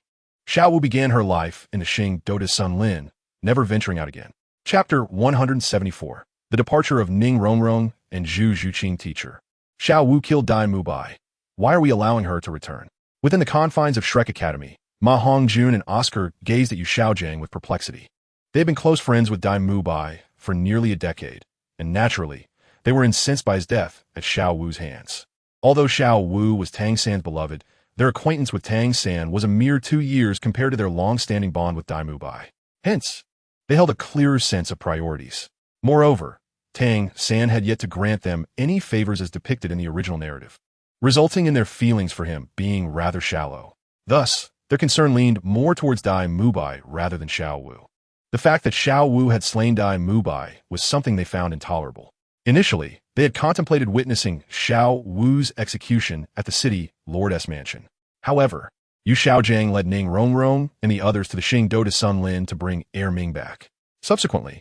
Xiaowu began her life in the Xing Do de Sun Lin, never venturing out again. Chapter 174. The Departure of Ning Rongrong and Zhu Zhuqing Teacher. Xiaowu killed Dai Mubai. Why are we allowing her to return? Within the confines of Shrek Academy, Ma Hongjun and Oscar gazed at Yu Xiaojiang with perplexity. They had been close friends with Dai Mubai for nearly a decade, and naturally, they were incensed by his death at Xiao Wu's hands. Although Xiao Wu was Tang San's beloved, their acquaintance with Tang San was a mere 2 years compared to their long-standing bond with Dai Mubai. Hence, they held a clearer sense of priorities. Moreover, Tang San had yet to grant them any favors as depicted in the original narrative, resulting in their feelings for him being rather shallow. Thus, their concern leaned more towards Dai Mubai rather than Xiao Wu. The fact that Xiao Wu had slain Dai Mubai was something they found intolerable. Initially, they had contemplated witnessing Xiao Wu's execution at the city Lord's mansion. However, Yu Xiaojiang led Ning Rongrong and the others to the Xing Do de Sun Lin to bring Ming back. Subsequently,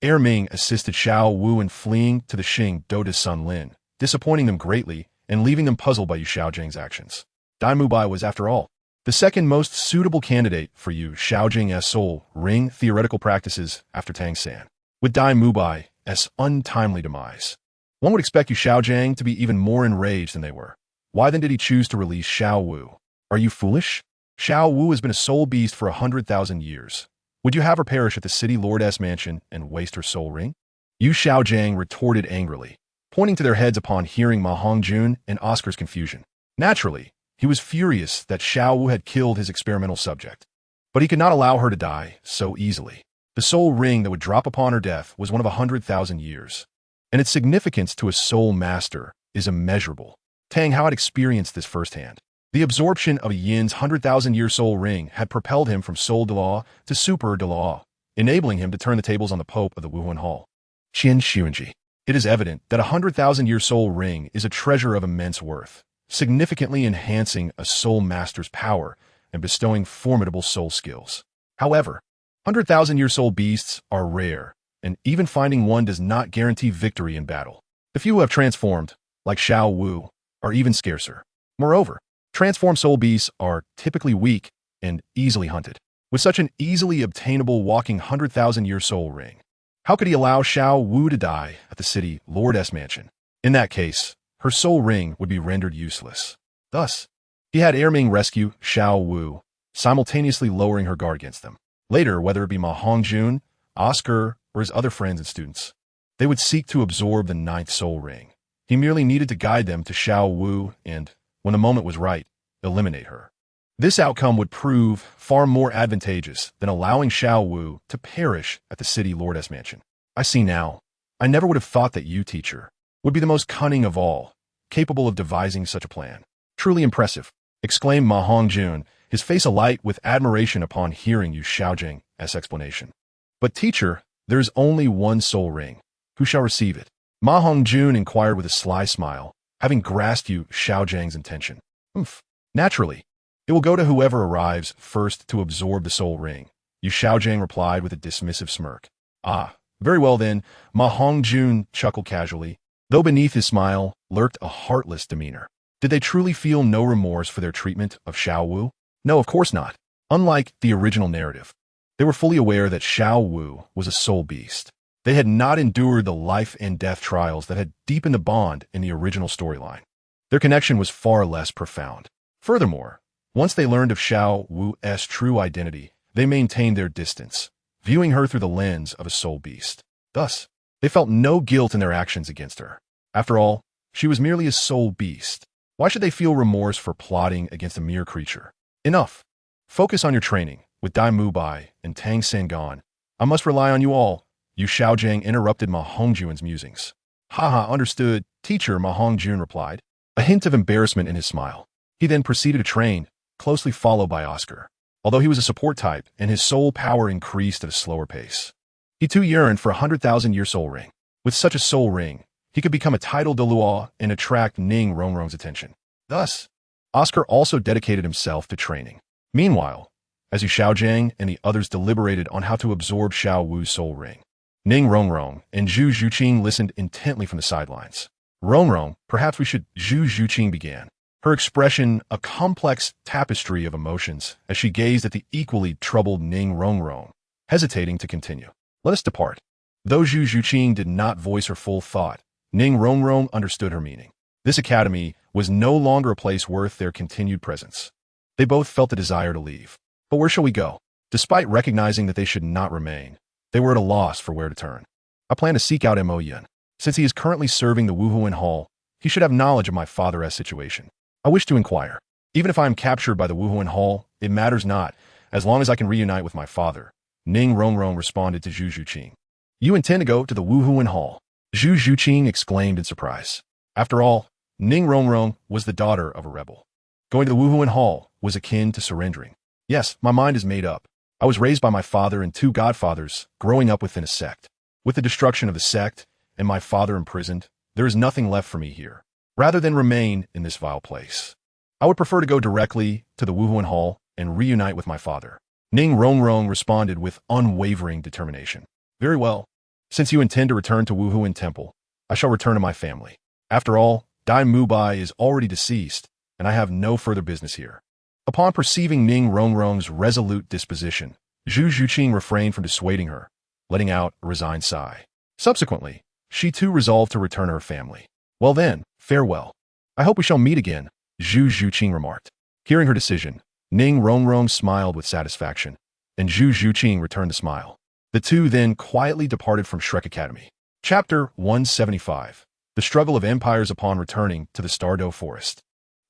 Ming assisted Xiao Wu in fleeing to the Xing Do de Sun Lin, disappointing them greatly and leaving them puzzled by Yu Xiaojiang's actions. Dai Mubai was, after all, the second most suitable candidate for Yu Xiaojiang's soul ring theoretical practices after Tang San. With Dai Mubai's untimely demise, one would expect Yu Xiaojiang to be even more enraged than they were. Why then did he choose to release Xiao Wu? Are you foolish? Xiao Wu has been a soul beast for 100,000 years. Would you have her perish at the city Lord's mansion and waste her soul ring? Yu Xiaojiang retorted angrily, pointing to their heads upon hearing Ma Hongjun and Oscar's confusion. Naturally, he was furious that Xiao Wu had killed his experimental subject, but he could not allow her to die so easily. The soul ring that would drop upon her death was one of 100,000 years, and its significance to a soul master is immeasurable. Tang Hao had experienced this firsthand. The absorption of a Yin's 100,000-year soul ring had propelled him from soul Douluo to super Douluo, enabling him to turn the tables on the Pope of the Wuhan Hall. Qian Xuanji. It is evident that a 100,000-year soul ring is a treasure of immense worth, significantly enhancing a soul master's power and bestowing formidable soul skills. However, 100,000-year soul beasts are rare, and even finding one does not guarantee victory in battle. The few who have transformed, like Xiao Wu, are even scarcer. Moreover, transformed soul beasts are typically weak and easily hunted. With such an easily obtainable walking 100,000-year soul ring, how could he allow Xiao Wu to die at the city Lord's mansion? In that case, her soul ring would be rendered useless. Thus, he had Ming rescue Xiao Wu, simultaneously lowering her guard against them. Later, whether it be Ma Hongjun, Oscar, or his other friends and students, they would seek to absorb the 9th soul ring. He merely needed to guide them to Xiao Wu and, when the moment was right, eliminate her. This outcome would prove far more advantageous than allowing Xiao Wu to perish at the city Lord's mansion. I see now. I never would have thought that you, teacher, would be the most cunning of all, capable of devising such a plan. Truly impressive, exclaimed Ma Hongjun, his face alight with admiration upon hearing Yu Xiaojiang's explanation. But teacher, there is only one soul ring. Who shall receive it? Ma Hongjun inquired with a sly smile, having grasped Yu Xiaojiang's intention. Naturally, it will go to whoever arrives first to absorb the soul ring, Yu Xiaojiang replied with a dismissive smirk. Ah, very well then, Ma Hongjun chuckled casually, though beneath his smile lurked a heartless demeanor. Did they truly feel no remorse for their treatment of Xiao Wu? No, of course not. Unlike the original narrative, they were fully aware that Xiao Wu was a soul beast. They had not endured the life and death trials that had deepened the bond in the original storyline. Their connection was far less profound. Furthermore, once they learned of Xiao Wu's true identity, they maintained their distance, viewing her through the lens of a soul beast. Thus, they felt no guilt in their actions against her. After all, she was merely a soul beast. Why should they feel remorse for plotting against a mere creature? Enough. Focus on your training. With Dai Mubai and Tang San gone, I must rely on you all. Yu Xiaojiang interrupted Ma Hongjun's musings. Haha, understood, teacher, Ma Hongjun replied, a hint of embarrassment in his smile. He then proceeded to train, closely followed by Oscar. Although he was a support type and his soul power increased at a slower pace, he too yearned for a 100,000-year soul ring. With such a soul ring, he could become a title Douluo and attract Ning Rongrong's attention. Thus, Oscar also dedicated himself to training. Meanwhile, as Xiao Zhang and the others deliberated on how to absorb Xiao Wu's soul ring. Ning Rongrong and Zhu Zhuqing listened intently from the sidelines. Rongrong, perhaps we should. Zhu Zhuqing began, her expression a complex tapestry of emotions as she gazed at the equally troubled Ning Rongrong, hesitating to continue. Let us depart. Though Zhu Zhuqing did not voice her full thought, Ning Rongrong understood her meaning. This academy was no longer a place worth their continued presence. They both felt the desire to leave. But where shall we go? Despite recognizing that they should not remain, they were at a loss for where to turn. I plan to seek out Mo Yun. Since he is currently serving the Wuhuan Hall, he should have knowledge of my father's situation. I wish to inquire. Even if I am captured by the Wuhuan Hall, it matters not, as long as I can reunite with my father. Ning Rongrong responded to Zhu Zhuqing. You intend to go to the Wuhuan Hall? Zhu Zhuqing exclaimed in surprise. After all, Ning Rongrong was the daughter of a rebel. Going to the Wuhuan Hall was akin to surrendering. Yes, my mind is made up. I was raised by my father and two godfathers, growing up within a sect. With the destruction of the sect and my father imprisoned, there is nothing left for me here. Rather than remain in this vile place, I would prefer to go directly to the Wuhuan Hall and reunite with my father. Ning Rongrong responded with unwavering determination. Very well. Since you intend to return to Wuhuan Temple, I shall return to my family. After all, Dai Mubai is already deceased, and I have no further business here. Upon perceiving Ning Rongrong's resolute disposition, Zhu Zhuqing refrained from dissuading her, letting out a resigned sigh. Subsequently, she too resolved to return to her family. Well then, farewell. I hope we shall meet again, Zhu Zhuqing remarked. Hearing her decision, Ning Rongrong smiled with satisfaction, and Zhu Zhuqing returned the smile. The two then quietly departed from Shrek Academy. Chapter 175. The Struggle of Empires upon returning to the Stardow Forest.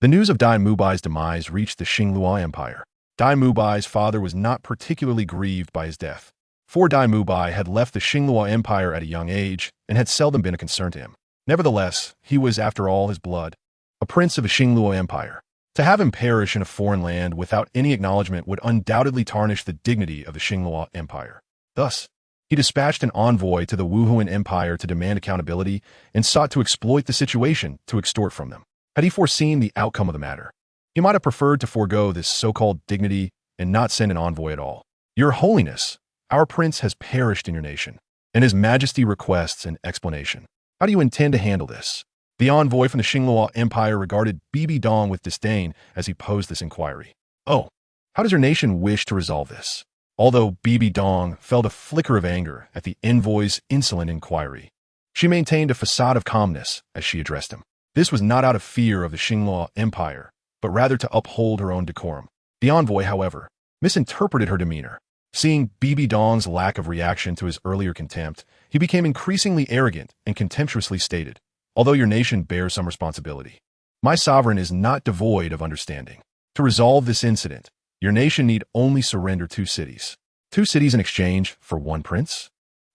The news of Dai Mubai's demise reached the Xinglua Empire. Dai Mubai's father was not particularly grieved by his death, for Dai Mubai had left the Xinglua Empire at a young age and had seldom been a concern to him. Nevertheless, he was, after all his blood, a prince of the Xinglua Empire. To have him perish in a foreign land without any acknowledgement would undoubtedly tarnish the dignity of the Xinglua Empire. Thus, he dispatched an envoy to the Wuhuan Empire to demand accountability and sought to exploit the situation to extort from them. Had he foreseen the outcome of the matter, he might have preferred to forego this so-called dignity and not send an envoy at all. Your Holiness, our prince has perished in your nation, and His Majesty requests an explanation. How do you intend to handle this? The envoy from the Xinglua Empire regarded Bibi Dong with disdain as he posed this inquiry. Oh, how does your nation wish to resolve this? Although Bibi Dong felt a flicker of anger at the envoy's insolent inquiry, she maintained a facade of calmness as she addressed him. This was not out of fear of the Xinglua Empire, but rather to uphold her own decorum. The envoy, however, misinterpreted her demeanor. Seeing Bibi Dong's lack of reaction to his earlier contempt, he became increasingly arrogant and contemptuously stated, although your nation bears some responsibility, my sovereign is not devoid of understanding. To resolve this incident, your nation need only surrender 2 cities. 2 cities in exchange for 1 prince?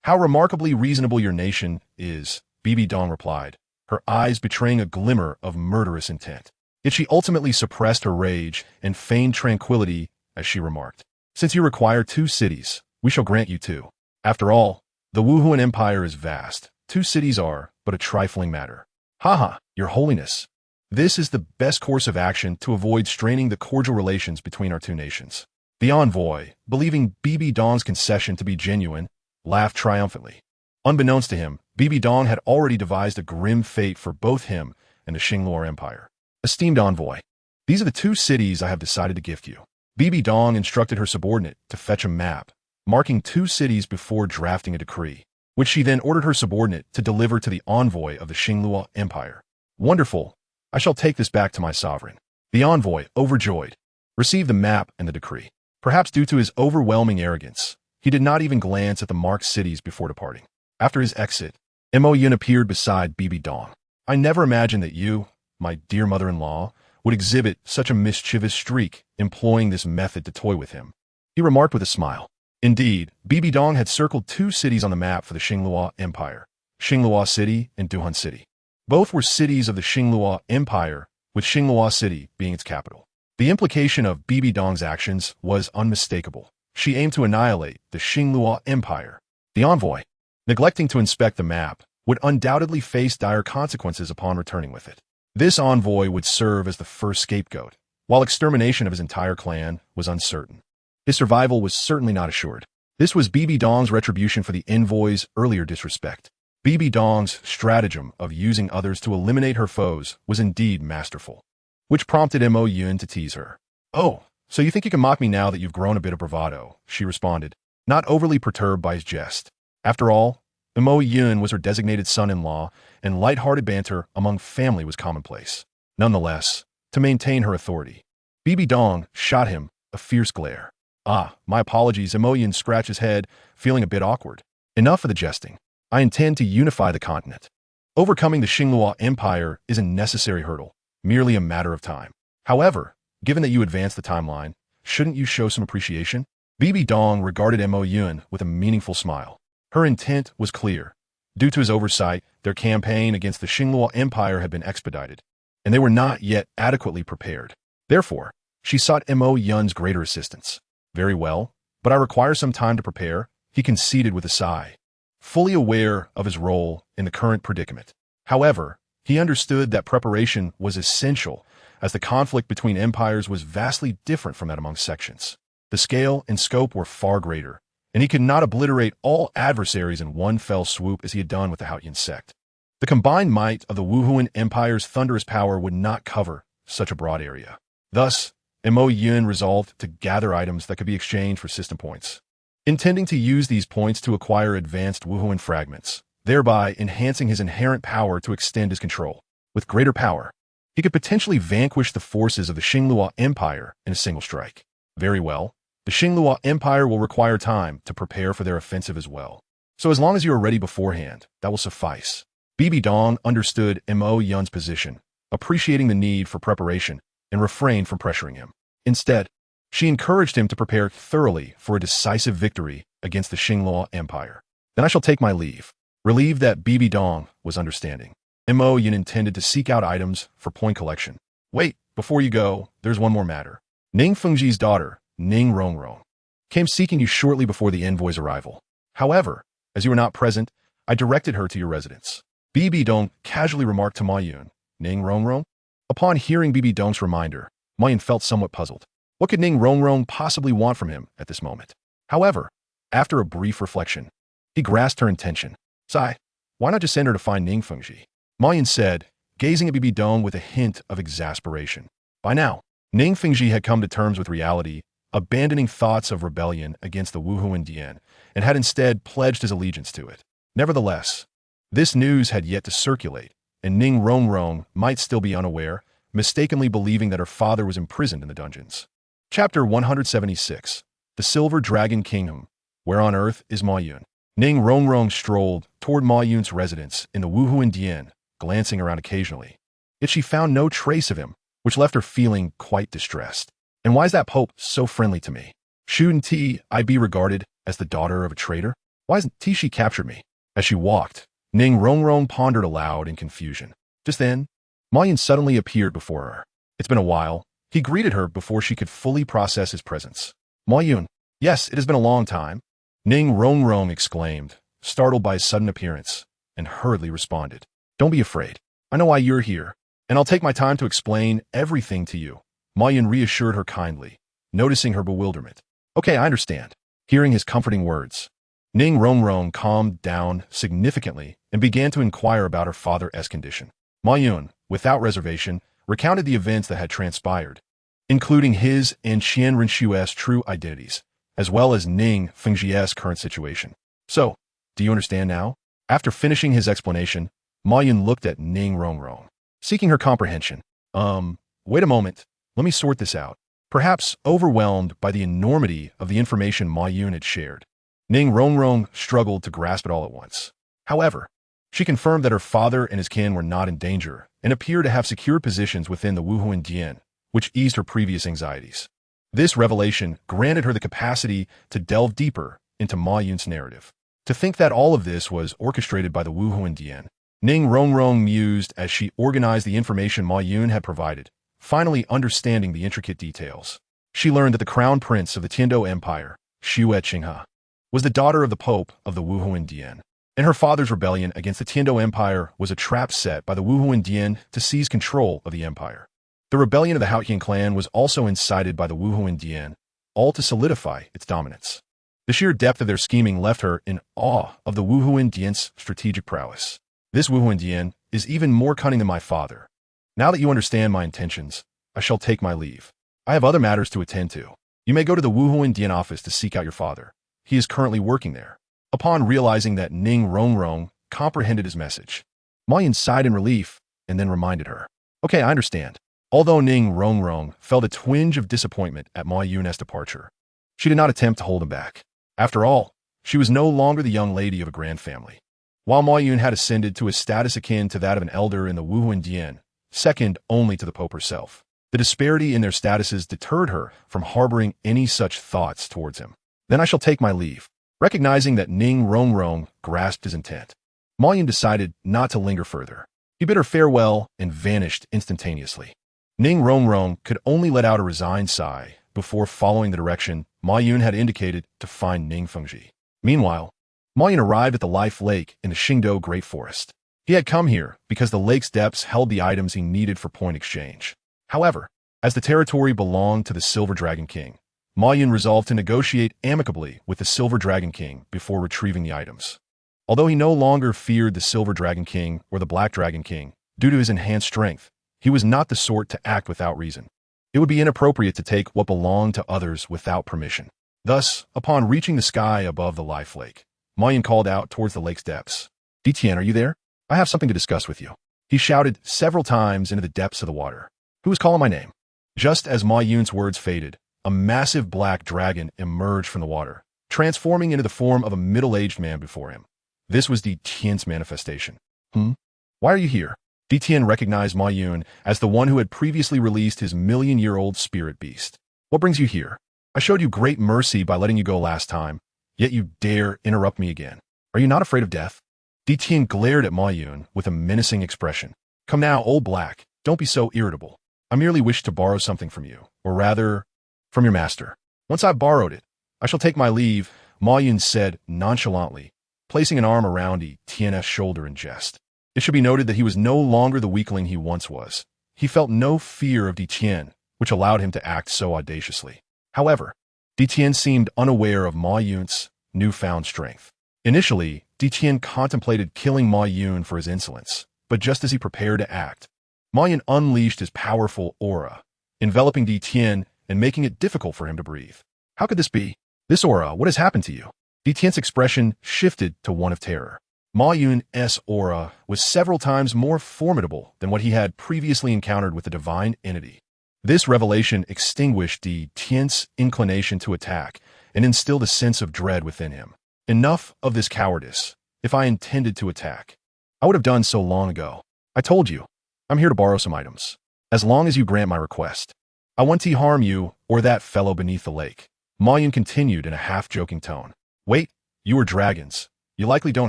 How remarkably reasonable your nation is, Bibi Dong replied, her eyes betraying a glimmer of murderous intent. Yet she ultimately suppressed her rage and feigned tranquility as she remarked, since you require 2 cities, we shall grant you 2. After all, the Wuhuan Empire is vast. 2 cities are but a trifling matter. Haha, your Holiness. This is the best course of action to avoid straining the cordial relations between our 2 nations. The envoy, believing Bibi Dong's concession to be genuine, laughed triumphantly. Unbeknownst to him, Bibi Dong had already devised a grim fate for both him and the Xinglua Empire. Esteemed envoy, these are the 2 cities I have decided to gift you. Bibi Dong instructed her subordinate to fetch a map, marking 2 cities before drafting a decree, which she then ordered her subordinate to deliver to the envoy of the Xinglua Empire. Wonderful! I shall take this back to my sovereign. The envoy, overjoyed, received the map and the decree. Perhaps due to his overwhelming arrogance, he did not even glance at the marked cities before departing. After his exit, Mo Yun appeared beside Bibi Dong. I never imagined that you, my dear mother-in-law, would exhibit such a mischievous streak, employing this method to toy with him, he remarked with a smile. Indeed, Bibi Dong had circled 2 cities on the map for the Xinglua Empire, Xinglua City and Duhan City. Both were cities of the Xinglua Empire, with Xinglua City being its capital. The implication of Bibi Dong's actions was unmistakable. She aimed to annihilate the Xinglua Empire. The envoy, neglecting to inspect the map, would undoubtedly face dire consequences upon returning with it. This envoy would serve as the first scapegoat, while extermination of his entire clan was uncertain. His survival was certainly not assured. This was Bibi Dong's retribution for the envoy's earlier disrespect. Bibi Dong's stratagem of using others to eliminate her foes was indeed masterful, which prompted Mo Yun to tease her. "Oh, so you think you can mock me now that you've grown a bit of bravado?" she responded, not overly perturbed by his jest. After all, Mo Yun was her designated son-in-law, and light-hearted banter among family was commonplace. Nonetheless, to maintain her authority, Bibi Dong shot him a fierce glare. "Ah, my apologies." Mo Yun scratched his head, feeling a bit awkward. "Enough of the jesting. I intend to unify the continent. Overcoming the Xinglua Empire is a necessary hurdle, merely a matter of time. However, given that you advance the timeline, shouldn't you show some appreciation?" Bibi Dong regarded Mo Yun with a meaningful smile. Her intent was clear. Due to his oversight, their campaign against the Xinglua Empire had been expedited, and they were not yet adequately prepared. Therefore, she sought Mo Yun's greater assistance. "Very well, but I require some time to prepare," he conceded with a sigh, fully aware of his role in the current predicament. However, he understood that preparation was essential, as the conflict between empires was vastly different from that among sections. The scale and scope were far greater, and he could not obliterate all adversaries in one fell swoop as he had done with the Haotian sect. The combined might of the Wuhuan Empire's thunderous power would not cover such a broad area. Thus, Mo Yun resolved to gather items that could be exchanged for system points, intending to use these points to acquire advanced Wuhuan fragments, thereby enhancing his inherent power to extend his control. With greater power, he could potentially vanquish the forces of the Xinglua Empire in a single strike. Very well, the Xinglua Empire will require time to prepare for their offensive as well. So as long as you are ready beforehand, that will suffice. Bibi Dong understood Mo Yun's position, appreciating the need for preparation, and refrained from pressuring him. Instead, she encouraged him to prepare thoroughly for a decisive victory against the Xinglua Empire. "Then I shall take my leave." Relieved that Bibi Dong was understanding, Mo Yun intended to seek out items for point collection. "Wait, before you go, there's one more matter. Ning Fengji's daughter, Ning Rongrong, came seeking you shortly before the envoy's arrival. However, as you were not present, I directed her to your residence." Bibi Dong casually remarked to Ma Yun, "Ning Rongrong?" Upon hearing Bibi Dong's reminder, Ma Yun felt somewhat puzzled. What could Ning Rongrong possibly want from him at this moment? However, after a brief reflection, he grasped her intention. "Sai, why not just send her to find Ning Fengji?" Ma Yun said, gazing at Bibi Dong with a hint of exasperation. By now, Ning Fengji had come to terms with reality, abandoning thoughts of rebellion against the Wuhuan Dian, and had instead pledged his allegiance to it. Nevertheless, this news had yet to circulate, and Ning Rongrong might still be unaware, mistakenly believing that her father was imprisoned in the dungeons. Chapter 176, The Silver Dragon Kingdom. Where on earth is Ma Yun? Ning Rongrong strolled toward Ma Yun's residence in the Wuhuan Dian, glancing around occasionally. Yet she found no trace of him, which left her feeling quite distressed. And why is that Pope so friendly to me? Shouldn't I be regarded as the daughter of a traitor? Why hasn't she captured me? As she walked, Ning Rongrong pondered aloud in confusion. Just then, Ma Yun suddenly appeared before her. "It's been a while." He greeted her before she could fully process his presence. "Ma Yun, yes, it has been a long time," Ning Rongrong exclaimed, startled by his sudden appearance, and hurriedly responded. "Don't be afraid. I know why you're here, and I'll take my time to explain everything to you." Ma Yun reassured her kindly, noticing her bewilderment. "Okay, I understand." Hearing his comforting words, Ning Rongrong calmed down significantly and began to inquire about her father's condition. Ma Yun, without reservation, recounted the events that had transpired, including his and Qian Renshu's true identities, as well as Ning Fengji's current situation. "So, do you understand now?" After finishing his explanation, Ma Yun looked at Ning Rongrong, seeking her comprehension. Wait a moment. Let me sort this out." Perhaps overwhelmed by the enormity of the information Ma Yun had shared, Ning Rongrong struggled to grasp it all at once. However, she confirmed that her father and his kin were not in danger and appeared to have secured positions within the Wuhuan Dian, which eased her previous anxieties. This revelation granted her the capacity to delve deeper into Ma Yun's narrative. To think that all of this was orchestrated by the Wuhuan Dian, Ning Rongrong mused as she organized the information Ma Yun had provided, finally understanding the intricate details. She learned that the crown prince of the Tiando Empire, Xue Qinghe, was the daughter of the Pope of the Wuhuan Dian, and her father's rebellion against the Tiando Empire was a trap set by the Wuhuan Dian to seize control of the empire. The rebellion of the Haotian clan was also incited by the Wuhuan Dian, all to solidify its dominance. The sheer depth of their scheming left her in awe of the Wuhuan Dian's strategic prowess. This Wuhuan Dian is even more cunning than my father. Now that you understand my intentions, I shall take my leave. I have other matters to attend to. You may go to the Wuhuan Dian office to seek out your father. He is currently working there. Upon realizing that Ning Rongrong comprehended his message, Ma Yun sighed in relief and then reminded her. Okay, I understand. Although Ning Rongrong felt a twinge of disappointment at Ma Yun's departure, she did not attempt to hold him back. After all, she was no longer the young lady of a grand family. While Ma Yun had ascended to a status akin to that of an elder in the Wuhuan Dian, second only to the Pope herself, the disparity in their statuses deterred her from harboring any such thoughts towards him. Then I shall take my leave. Recognizing that Ning Rongrong grasped his intent, Ma Yun decided not to linger further. He bid her farewell and vanished instantaneously. Ning Rongrong could only let out a resigned sigh before following the direction Ma Yun had indicated to find Ning Fengji. Meanwhile, Ma Yun arrived at the Life Lake in the Xingdou Great Forest. He had come here because the lake's depths held the items he needed for point exchange. However, as the territory belonged to the Silver Dragon King, Ma Yun resolved to negotiate amicably with the Silver Dragon King before retrieving the items. Although he no longer feared the Silver Dragon King or the Black Dragon King due to his enhanced strength, he was not the sort to act without reason. It would be inappropriate to take what belonged to others without permission. Thus, upon reaching the sky above the Life Lake, Ma Yun called out towards the lake's depths. Ditian, are you there? I have something to discuss with you. He shouted several times into the depths of the water. Who is calling my name? Just as Ma Yun's words faded, a massive black dragon emerged from the water, transforming into the form of a middle-aged man before him. This was Ditian's manifestation. Why are you here? Ditian recognized Ma Yun as the one who had previously released his million-year-old spirit beast. What brings you here? I showed you great mercy by letting you go last time, yet you dare interrupt me again. Are you not afraid of death? Ditian glared at Ma Yun with a menacing expression. Come now, old black, don't be so irritable. I merely wish to borrow something from you, or rather, from your master. Once I've borrowed it, I shall take my leave, Ma Yun said nonchalantly, placing an arm around Ditian's shoulder in jest. It should be noted that he was no longer the weakling he once was. He felt no fear of Ditian, which allowed him to act so audaciously. However, Ditian seemed unaware of Ma Yun's newfound strength. Initially, Ditian contemplated killing Ma Yun for his insolence, but just as he prepared to act, Ma Yun unleashed his powerful aura, enveloping Ditian and making it difficult for him to breathe. How could this be? This aura, what has happened to you? Ditian's expression shifted to one of terror. Ma Yun's aura was several times more formidable than what he had previously encountered with the divine entity. This revelation extinguished Ditian's inclination to attack and instilled a sense of dread within him. Enough of this cowardice. If I intended to attack, I would have done so long ago. I told you, I'm here to borrow some items. As long as you grant my request. I won't harm you or that fellow beneath the lake. Ma Yun continued in a half-joking tone. Wait, you are dragons. You likely don't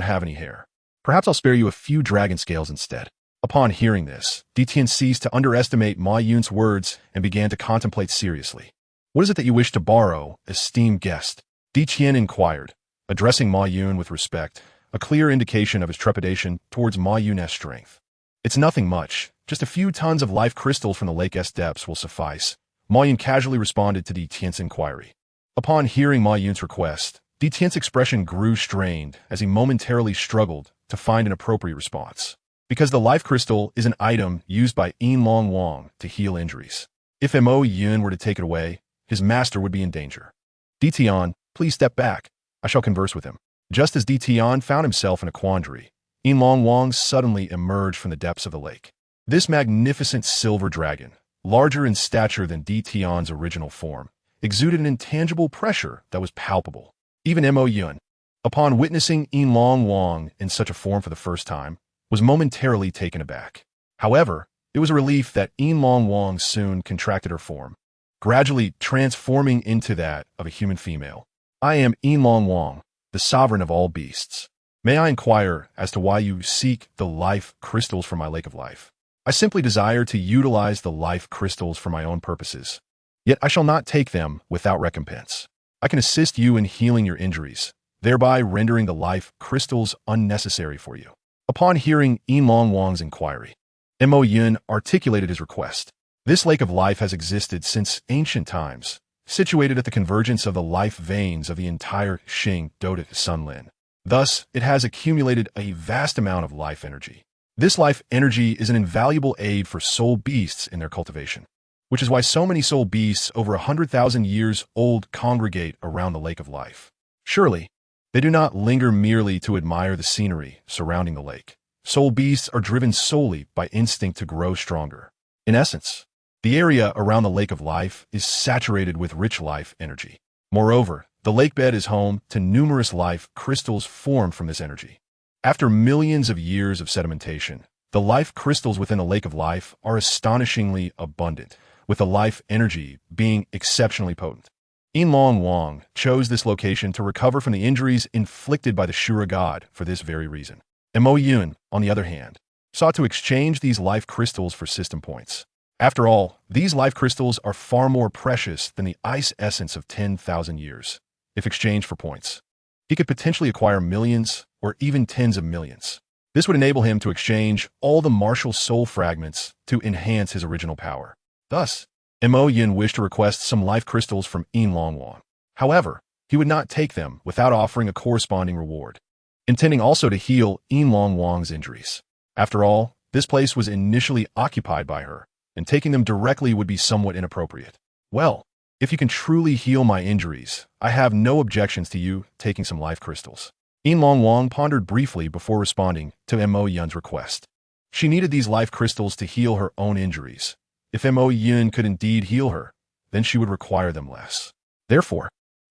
have any hair. Perhaps I'll spare you a few dragon scales instead. Upon hearing this, Ditian ceased to underestimate Ma Yun's words and began to contemplate seriously. What is it that you wish to borrow, esteemed guest? Ditian inquired, addressing Ma Yun with respect, a clear indication of his trepidation towards Ma Yun's strength. It's nothing much. Just a few tons of life crystals from the lake's depths will suffice. Ma Yun casually responded to Ditian's inquiry. Upon hearing Ma Yun's request, Ditian's expression grew strained as he momentarily struggled to find an appropriate response. Because the life crystal is an item used by Yinlong Wang to heal injuries. If Mo Yun were to take it away, his master would be in danger. Ditian, please step back. I shall converse with him. Just as Ditian found himself in a quandary, Yinlong Wang suddenly emerged from the depths of the lake. This magnificent silver dragon, larger in stature than Ditian's original form, exuded an intangible pressure that was palpable. Even Mo Yun, upon witnessing Yinlong Wang in such a form for the first time, was momentarily taken aback. However, it was a relief that Yinlong Wang soon contracted her form, gradually transforming into that of a human female. I am Yinlong Wang, the sovereign of all beasts. May I inquire as to why you seek the life crystals from my lake of life? I simply desire to utilize the life crystals for my own purposes. Yet I shall not take them without recompense. I can assist you in healing your injuries, thereby rendering the life crystals unnecessary for you. Upon hearing Yinlong Wang's inquiry, Mo Yun articulated his request. This lake of life has existed since ancient times, situated at the convergence of the life veins of the entire Xing Dota Sunlin. Thus, it has accumulated a vast amount of life energy. This life energy is an invaluable aid for soul beasts in their cultivation, which is why so many soul beasts over 100,000 years old congregate around the Lake of Life. Surely, they do not linger merely to admire the scenery surrounding the lake. Soul beasts are driven solely by instinct to grow stronger. In essence, the area around the Lake of Life is saturated with rich life energy. Moreover, the lake bed is home to numerous life crystals formed from this energy. After millions of years of sedimentation, the life crystals within the Lake of Life are astonishingly abundant, with the life energy being exceptionally potent. Yinlong Wang chose this location to recover from the injuries inflicted by the Shura god for this very reason. Mo Yun, on the other hand, sought to exchange these life crystals for system points. After all, these life crystals are far more precious than the ice essence of 10,000 years. If exchanged for points, he could potentially acquire millions or even tens of millions. This would enable him to exchange all the MartialSoul fragments to enhance his original power. Thus, Mo Yin wished to request some life crystals from Yinlong Wang. However, he would not take them without offering a corresponding reward, intending also to heal Yinlong Wang's injuries. After all, this place was initially occupied by her, and taking them directly would be somewhat inappropriate. Well, if you can truly heal my injuries, I have no objections to you taking some life crystals. Yinlong Wang pondered briefly before responding to Mo Yun's request. She needed these life crystals to heal her own injuries. If Mo Yun could indeed heal her, then she would require them less. Therefore,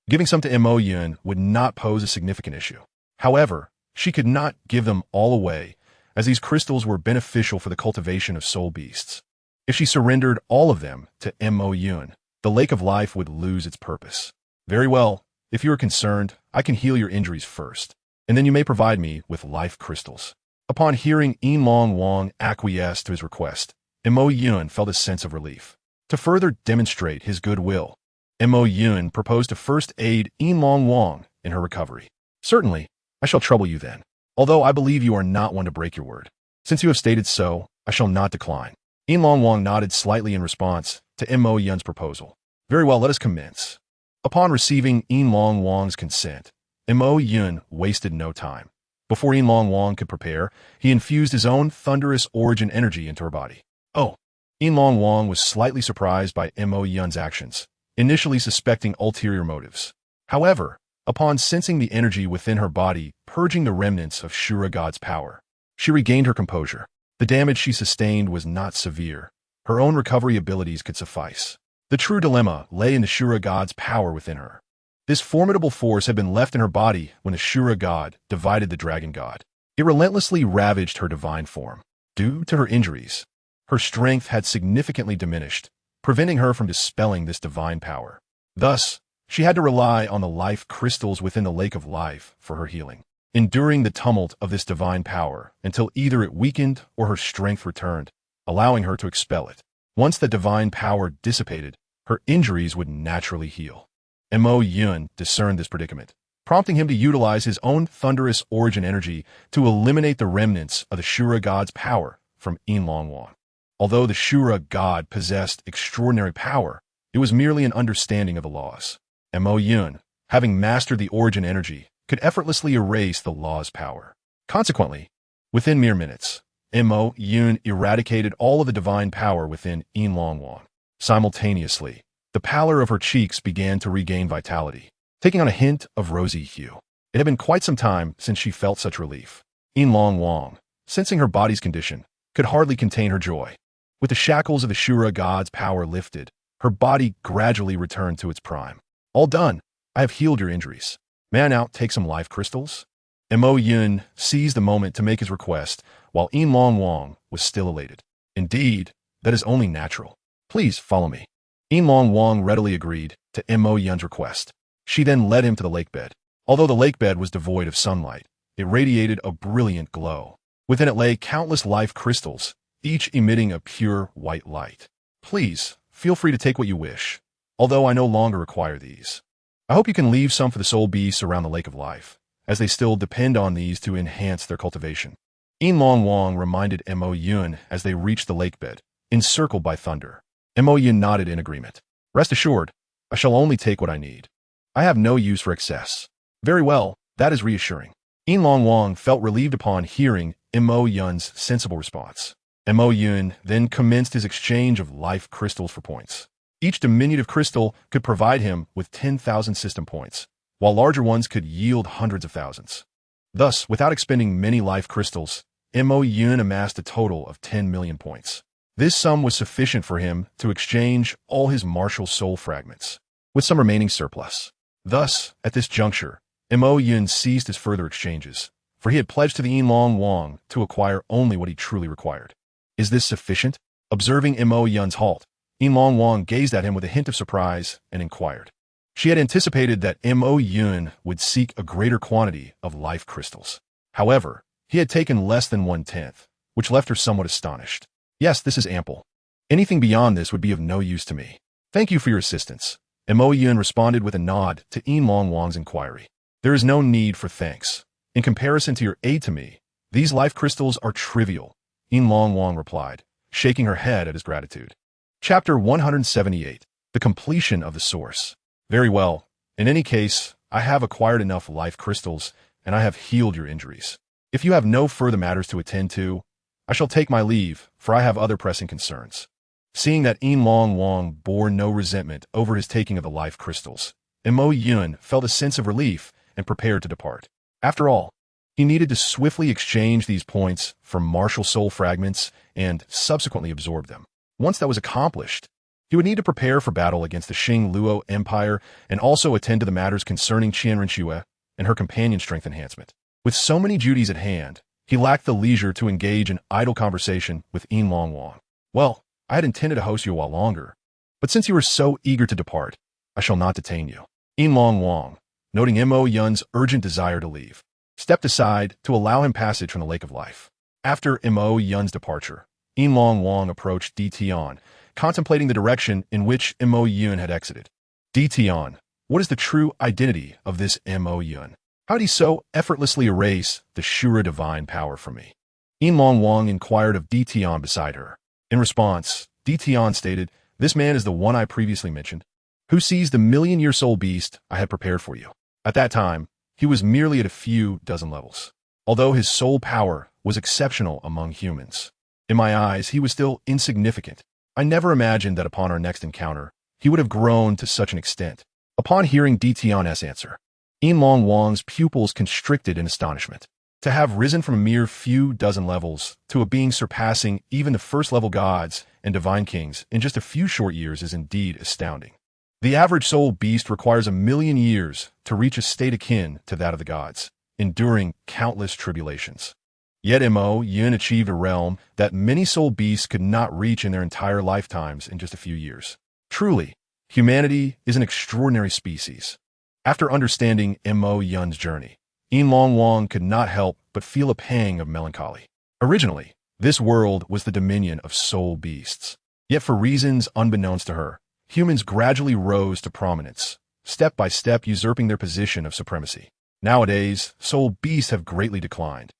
giving some to Mo Yun would not pose a significant issue. However, she could not give them all away, as these crystals were beneficial for the cultivation of soul beasts. If she surrendered all of them to Mo Yun, the Lake of Life would lose its purpose. Very well, if you are concerned, I can heal your injuries first, and then you may provide me with life crystals. Upon hearing Yinlong Wang acquiesce to his request, Mo Yun felt a sense of relief. To further demonstrate his goodwill, Mo Yun proposed to first aid Yinlong Wang in her recovery. Certainly, I shall trouble you then, although I believe you are not one to break your word. Since you have stated so, I shall not decline. Yinlong Wang nodded slightly in response to Mo Yun's proposal. Very well, let us commence. Upon receiving Yinlong Wang's consent, Mo Yun wasted no time. Before Yinlong Wang could prepare, he infused his own thunderous origin energy into her body. Oh, Yinlong Wang was slightly surprised by Mo Yun's actions, initially suspecting ulterior motives. However, upon sensing the energy within her body purging the remnants of Shura God's power, she regained her composure. The damage she sustained was not severe. Her own recovery abilities could suffice. The true dilemma lay in the Shura God's power within her. This formidable force had been left in her body when the Shura God divided the Dragon God. It relentlessly ravaged her divine form. Due to her injuries, her strength had significantly diminished, preventing her from dispelling this divine power. Thus, she had to rely on the life crystals within the Lake of Life for her healing, enduring the tumult of this divine power until either it weakened or her strength returned, allowing her to expel it. Once the divine power dissipated, her injuries would naturally heal. Mo Yun discerned this predicament, prompting him to utilize his own thunderous origin energy to eliminate the remnants of the Shura God's power from Yinlong Wang. Although the Shura God possessed extraordinary power, it was merely an understanding of the laws. Mo Yun, having mastered the origin energy, could effortlessly erase the law's power. Consequently, within mere minutes, Mo Yun eradicated all of the divine power within Yinlong Wang. Simultaneously, the pallor of her cheeks began to regain vitality, taking on a hint of rosy hue. It had been quite some time since she felt such relief. Yinlong Wang, sensing her body's condition, could hardly contain her joy. With the shackles of the Shura God's power lifted, her body gradually returned to its prime. All done. I have healed your injuries. May I now take some life crystals? Mo Yun seized the moment to make his request, while Yinlong Wang was still elated. Indeed, that is only natural. Please follow me. Yinlong Wang readily agreed to Mo Yun's request. She then led him to the lake bed. Although the lake bed was devoid of sunlight, it radiated a brilliant glow. Within it lay countless life crystals, each emitting a pure white light. Please, feel free to take what you wish, although I no longer require these. I hope you can leave some for the soul beasts around the Lake of Life, as they still depend on these to enhance their cultivation. Yinlong Wang reminded Mo Yun as they reached the lake bed, encircled by thunder. Mo Yun nodded in agreement. Rest assured, I shall only take what I need. I have no use for excess. Very well, that is reassuring. Yinlong Wang felt relieved upon hearing Mo Yun's sensible response. Mo Yun then commenced his exchange of life crystals for points. Each diminutive crystal could provide him with 10,000 system points, while larger ones could yield hundreds of thousands. Thus, without expending many life crystals, Mo Yun amassed a total of 10 million points. This sum was sufficient for him to exchange all his martial soul fragments, with some remaining surplus. Thus, at this juncture, Mo Yun ceased his further exchanges, for he had pledged to the Yinlong Wang to acquire only what he truly required. Is this sufficient? Observing Mo Yun's halt, Yinlong Wang gazed at him with a hint of surprise and inquired. She had anticipated that Mo Yun would seek a greater quantity of life crystals. However, he had taken less than 1/10, which left her somewhat astonished. Yes, this is ample. Anything beyond this would be of no use to me. Thank you for your assistance. Mo Yun responded with a nod to Yinlong Wang's inquiry. There is no need for thanks. In comparison to your aid to me, these life crystals are trivial, Yinlong Wang replied, shaking her head at his gratitude. Chapter 178. The Completion of the Source. Very well. In any case, I have acquired enough life crystals, and I have healed your injuries. If you have no further matters to attend to, I shall take my leave, for I have other pressing concerns. Seeing that Yinlong Wang bore no resentment over his taking of the life crystals, Mo Yun felt a sense of relief and prepared to depart. After all, he needed to swiftly exchange these points for martial soul fragments and subsequently absorb them. Once that was accomplished, he would need to prepare for battle against the Xing Luo Empire and also attend to the matters concerning Qianren Xue and her companion strength enhancement. With so many duties at hand, he lacked the leisure to engage in idle conversation with Yinlong Wang. Well, I had intended to host you a while longer, but since you were so eager to depart, I shall not detain you. Yinlong Wang, noting Mo Yun's urgent desire to leave, stepped aside to allow him passage from the Lake of Life. After Mo Yun's departure, Yinlong Wang approached Di Tian, contemplating the direction in which Mo Yun had exited. Di Tian, what is the true identity of this Mo Yun? How did he so effortlessly erase the Shura divine power from me? Yinlong Wang inquired of Di Tian beside her. In response, Di Tian stated, this man is the one I previously mentioned, who seized the million-year soul beast I had prepared for you. At that time, he was merely at a few dozen levels. Although his soul power was exceptional among humans, in my eyes, he was still insignificant. I never imagined that upon our next encounter, he would have grown to such an extent. Upon hearing Di Tian's answer, Yinlong Wang's pupils constricted in astonishment. To have risen from a mere few dozen levels to a being surpassing even the first-level gods and divine kings in just a few short years is indeed astounding. The average soul beast requires 1,000,000 years to reach a state akin to that of the gods, enduring countless tribulations. Yet Mo Yun achieved a realm that many soul beasts could not reach in their entire lifetimes in just a few years. Truly, humanity is an extraordinary species. After understanding Mo Yun's journey, Yinlong Wang could not help but feel a pang of melancholy. Originally, this world was the dominion of soul beasts. Yet for reasons unbeknownst to her, humans gradually rose to prominence, step by step usurping their position of supremacy. Nowadays, soul beasts have greatly declined,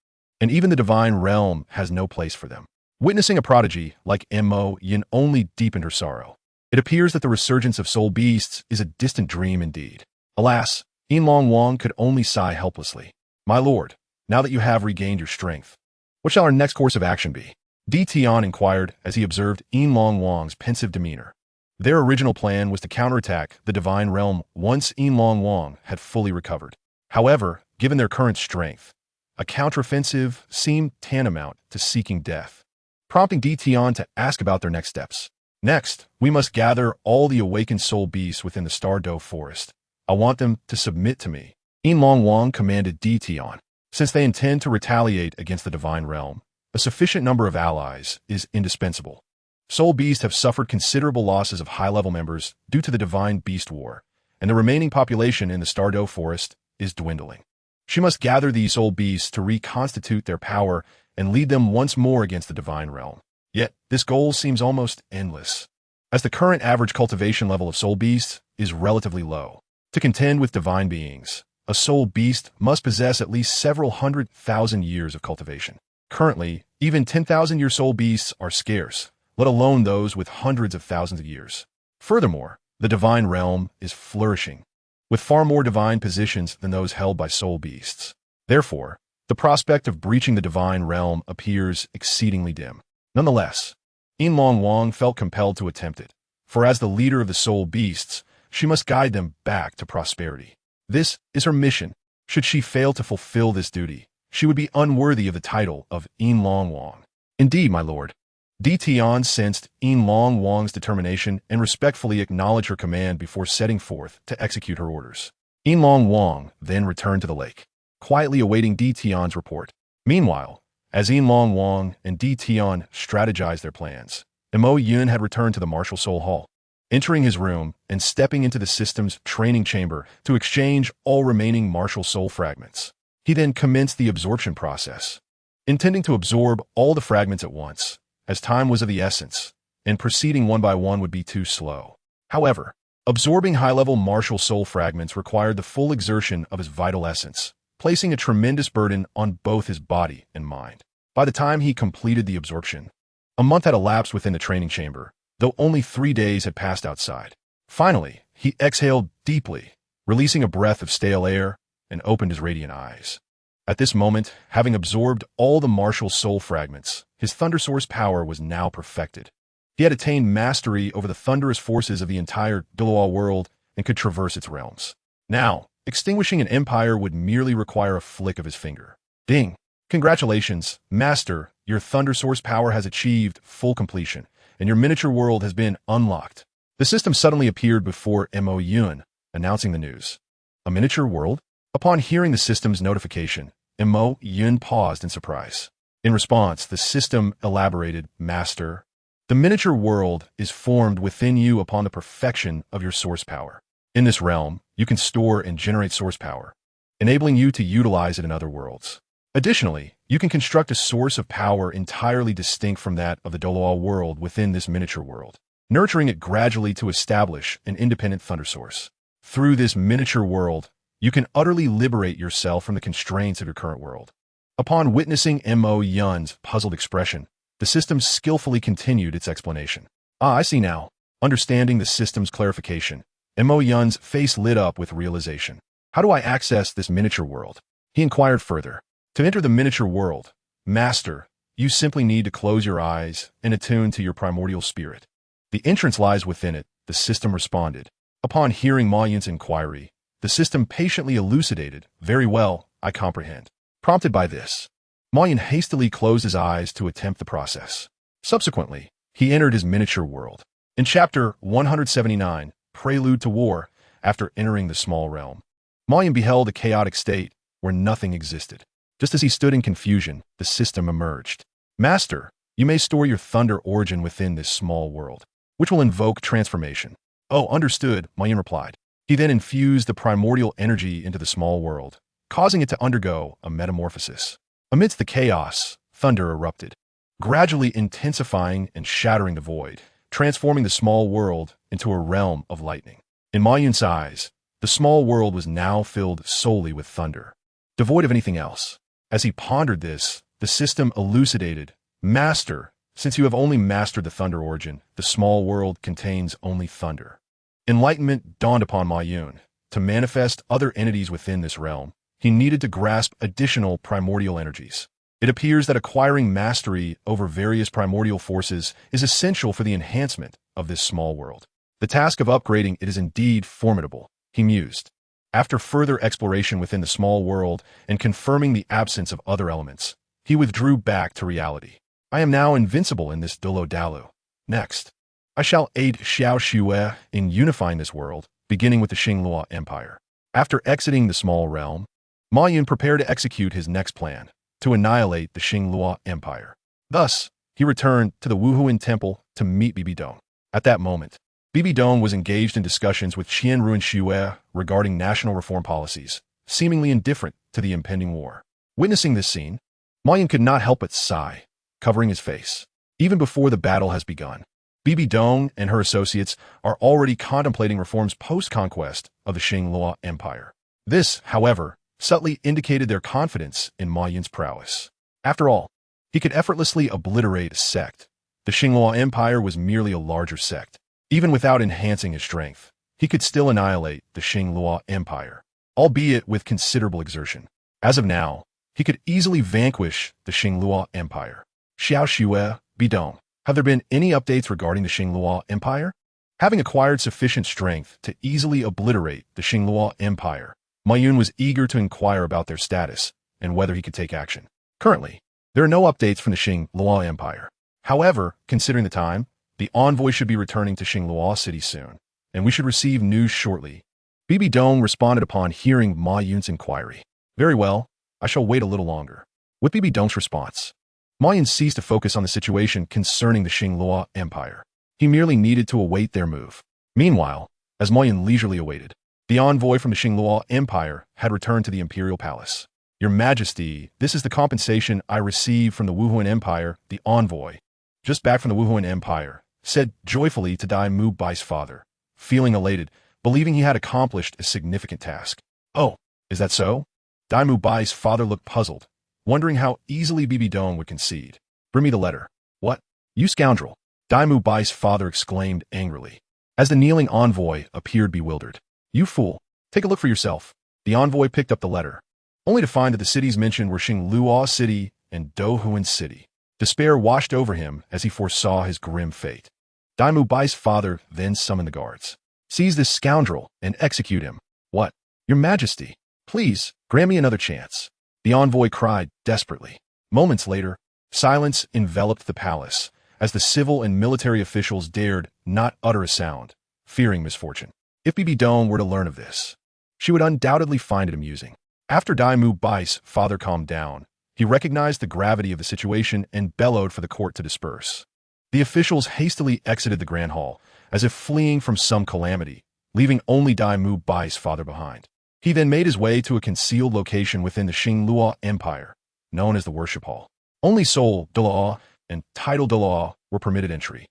and even the divine realm has no place for them. Witnessing a prodigy like Mo Yun only deepened her sorrow. It appears that the resurgence of soul beasts is a distant dream indeed. Alas, Yinlong Wang could only sigh helplessly. My lord, now that you have regained your strength, what shall our next course of action be? Di Tian inquired as he observed Yinlong Wang's pensive demeanor. Their original plan was to counterattack the divine realm once Yinlong Wang had fully recovered. However, given their current strength, a counteroffensive seemed tantamount to seeking death, prompting Di Tian to ask about their next steps. Next, we must gather all the awakened soul beasts within the Douluo forest. I want them to submit to me. Yinlong Wang commanded Di Tian. Since they intend to retaliate against the divine realm, a sufficient number of allies is indispensable. Soul beasts have suffered considerable losses of high-level members due to the divine beast war, and the remaining population in the Douluo forest is dwindling. She must gather these soul beasts to reconstitute their power and lead them once more against the divine realm. Yet, this goal seems almost endless, as the current average cultivation level of soul beasts is relatively low. To contend with divine beings, a soul beast must possess at least several 100,000 years of cultivation. Currently, even 10,000-year soul beasts are scarce, let alone those with hundreds of thousands of years. Furthermore, The divine realm is flourishing, with far more divine positions than those held by soul beasts. Therefore, the prospect of breaching the divine realm appears exceedingly dim. Nonetheless, Yinlong Wang felt compelled to attempt it, for as the leader of the soul beasts, she must guide them back to prosperity. This is her mission. Should she fail to fulfill this duty, she would be unworthy of the title of Yinlong Wang. Indeed, my lord. Di Tian sensed Yinlong Wang's determination and respectfully acknowledged her command before setting forth to execute her orders. Yinlong Wang then returned to the lake, quietly awaiting Di Tian's report. Meanwhile, as Yinlong Wang and Di Tian strategized their plans, Mo Yun had returned to the MartialSoul Hall, entering his room and stepping into the system's training chamber to exchange all remaining MartialSoul fragments. He then commenced the absorption process, intending to absorb all the fragments at once, as time was of the essence, and proceeding one by one would be too slow. However, absorbing high-level MartialSoul fragments required the full exertion of his vital essence, placing a tremendous burden on both his body and mind. By the time he completed the absorption, a month had elapsed within the training chamber, though only 3 days had passed outside. Finally, he exhaled deeply, releasing a breath of stale air, and opened his radiant eyes. At this moment, having absorbed all the MartialSoul fragments, his thunder source power was now perfected. He had attained mastery over the thunderous forces of the entire Douluo world and could traverse its realms. Now, extinguishing an empire would merely require a flick of his finger. Ding! Congratulations, Master! Your thunder source power has achieved full completion, and your miniature world has been unlocked. The system suddenly appeared before Mo Yun, announcing the news. A miniature world? Upon hearing the system's notification, Mo Yun paused in surprise. In response, the system elaborated, Master, the miniature world is formed within you upon the perfection of your source power. In this realm, you can store and generate source power, enabling you to utilize it in other worlds. Additionally, you can construct a source of power entirely distinct from that of the Douluo world within this miniature world, nurturing it gradually to establish an independent thunder source. Through this miniature world, you can utterly liberate yourself from the constraints of your current world. Upon witnessing Mo Yun's puzzled expression, the system skillfully continued its explanation. I see now. Understanding the system's clarification, Mo Yun's face lit up with realization. How do I access this miniature world? He inquired further. To enter the miniature world, Master, you simply need to close your eyes and attune to your primordial spirit. The entrance lies within it, the system responded. Upon hearing Ma Yun's inquiry, the system patiently elucidated, very well, I comprehend. Prompted by this, Ma Yun hastily closed his eyes to attempt the process. Subsequently, he entered his miniature world. In Chapter 179, Prelude to War, after entering the small realm, Ma Yun beheld a chaotic state where nothing existed. Just as he stood in confusion, the system emerged. Master, you may store your thunder origin within this small world, which will invoke transformation. Oh, understood, Ma Yun replied. He then infused the primordial energy into the small world, causing it to undergo a metamorphosis. Amidst the chaos, thunder erupted, gradually intensifying and shattering the void, transforming the small world into a realm of lightning. In Ma Yun's eyes, the small world was now filled solely with thunder, devoid of anything else. As he pondered this, the system elucidated, Master, since you have only mastered the thunder origin, the small world contains only thunder. Enlightenment dawned upon Ma Yun. To manifest other entities within this realm, he needed to grasp additional primordial energies. It appears that acquiring mastery over various primordial forces is essential for the enhancement of this small world. The task of upgrading it is indeed formidable, he mused. After further exploration within the small world and confirming the absence of other elements, he withdrew back to reality. I am now invincible in this Douluo. Next, I shall aid Xiao Xue in unifying this world, beginning with the Xingluo Empire. After exiting the small realm, Ma Yun prepared to execute his next plan, to annihilate the Xingluo Empire. Thus, he returned to the Wuhuan Temple to meet Bibi Dong. At that moment, Bibi Dong was engaged in discussions with Qian Ruan Xue regarding national reform policies, seemingly indifferent to the impending war. Witnessing this scene, Ma Yun could not help but sigh, covering his face. Even before the battle has begun, Bibi Dong and her associates are already contemplating reforms post-conquest of the Xingluo Empire. This, however, subtly indicated their confidence in Ma Yun's prowess. After all, he could effortlessly obliterate a sect. The Xingluo Empire was merely a larger sect. Even without enhancing his strength, he could still annihilate the Luo Empire, albeit with considerable exertion. As of now, he could easily vanquish the Luo Empire. Xiao Xue, Bidong. Have there been any updates regarding the Luo Empire? Having acquired sufficient strength to easily obliterate the Luo Empire, Ma Yun was eager to inquire about their status and whether he could take action. Currently, there are no updates from the Luo Empire. However, considering the time, the envoy should be returning to Luo City soon, and we should receive news shortly. Bibi Dong responded upon hearing Ma Yun's inquiry. Very well, I shall wait a little longer. With Bibi Dong's response, Ma Yun ceased to focus on the situation concerning the Luo Empire. He merely needed to await their move. Meanwhile, as Ma Yun leisurely awaited, the envoy from the Luo Empire had returned to the imperial palace. Your Majesty, this is the compensation I received from the Wuhuan Empire, the envoy, just back from the Wuhuan Empire, said joyfully to Dai Mu Bai's father, feeling elated, believing he had accomplished a significant task. Oh, is that so? Dai Mu Bai's father looked puzzled, wondering how easily Bibi Dong would concede. Bring me the letter. What? You scoundrel! Dai Mu Bai's father exclaimed angrily, as the kneeling envoy appeared bewildered. You fool! Take a look for yourself. The envoy picked up the letter, only to find that the cities mentioned were Luo City and Douluo City. Despair washed over him as he foresaw his grim fate. Dai Mu Bai's father then summoned the guards. Seize this scoundrel and execute him. What? Your Majesty, please, grant me another chance. The envoy cried desperately. Moments later, silence enveloped the palace, as the civil and military officials dared not utter a sound, fearing misfortune. If Bibi Dong were to learn of this, she would undoubtedly find it amusing. After Dai Mu Bai's father calmed down, he recognized the gravity of the situation and bellowed for the court to disperse. The officials hastily exited the grand hall, as if fleeing from some calamity, leaving only Dai Mu Bai's father behind. He then made his way to a concealed location within the Luo Empire, known as the Worship Hall. Only Soul, Douluo, and Title Douluo were permitted entry,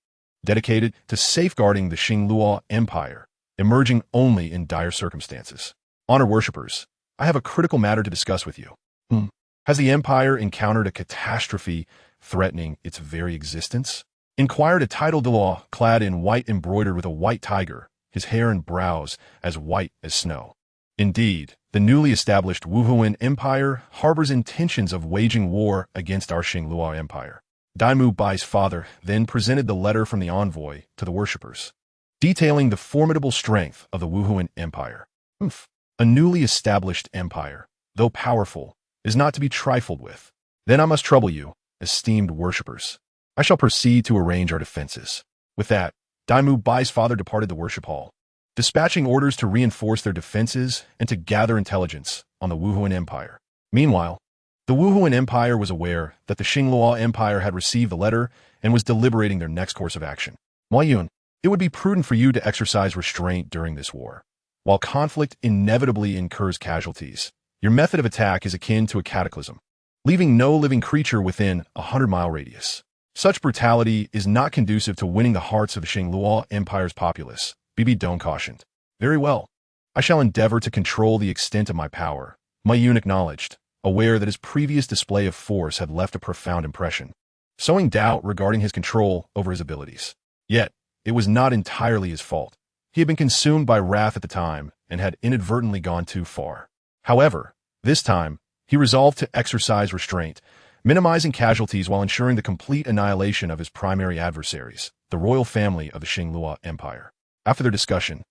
dedicated to safeguarding the Luo Empire, emerging only in dire circumstances. Honor worshippers, I have a critical matter to discuss with you. Has the Empire encountered a catastrophe threatening its very existence? Inquired a Title Douluo clad in white embroidered with a white tiger, his hair and brows as white as snow. Indeed, the newly established Wuhuan Empire harbors intentions of waging war against our Luo Empire. Dai Mu Bai's father then presented the letter from the envoy to the worshippers, detailing the formidable strength of the Wuhuan Empire. A newly established empire, though powerful, is not to be trifled with. Then I must trouble you, esteemed worshippers. I shall proceed to arrange our defenses. With that, Dai Mu Bai's father departed the worship hall, dispatching orders to reinforce their defenses and to gather intelligence on the Wuhuan Empire. Meanwhile, the Wuhuan Empire was aware that the Luo Empire had received the letter and was deliberating their next course of action. Ma Yun, it would be prudent for you to exercise restraint during this war. While conflict inevitably incurs casualties, your method of attack is akin to a cataclysm, leaving no living creature within a 100-mile radius. Such brutality is not conducive to winning the hearts of the Luo Empire's populace, Bibi Dong cautioned. Very well. I shall endeavor to control the extent of my power, Ma Yun acknowledged, aware that his previous display of force had left a profound impression, sowing doubt regarding his control over his abilities. Yet, it was not entirely his fault. He had been consumed by wrath at the time and had inadvertently gone too far. However, this time, he resolved to exercise restraint, minimizing casualties while ensuring the complete annihilation of his primary adversaries, the royal family of the Luo Empire. After their discussion,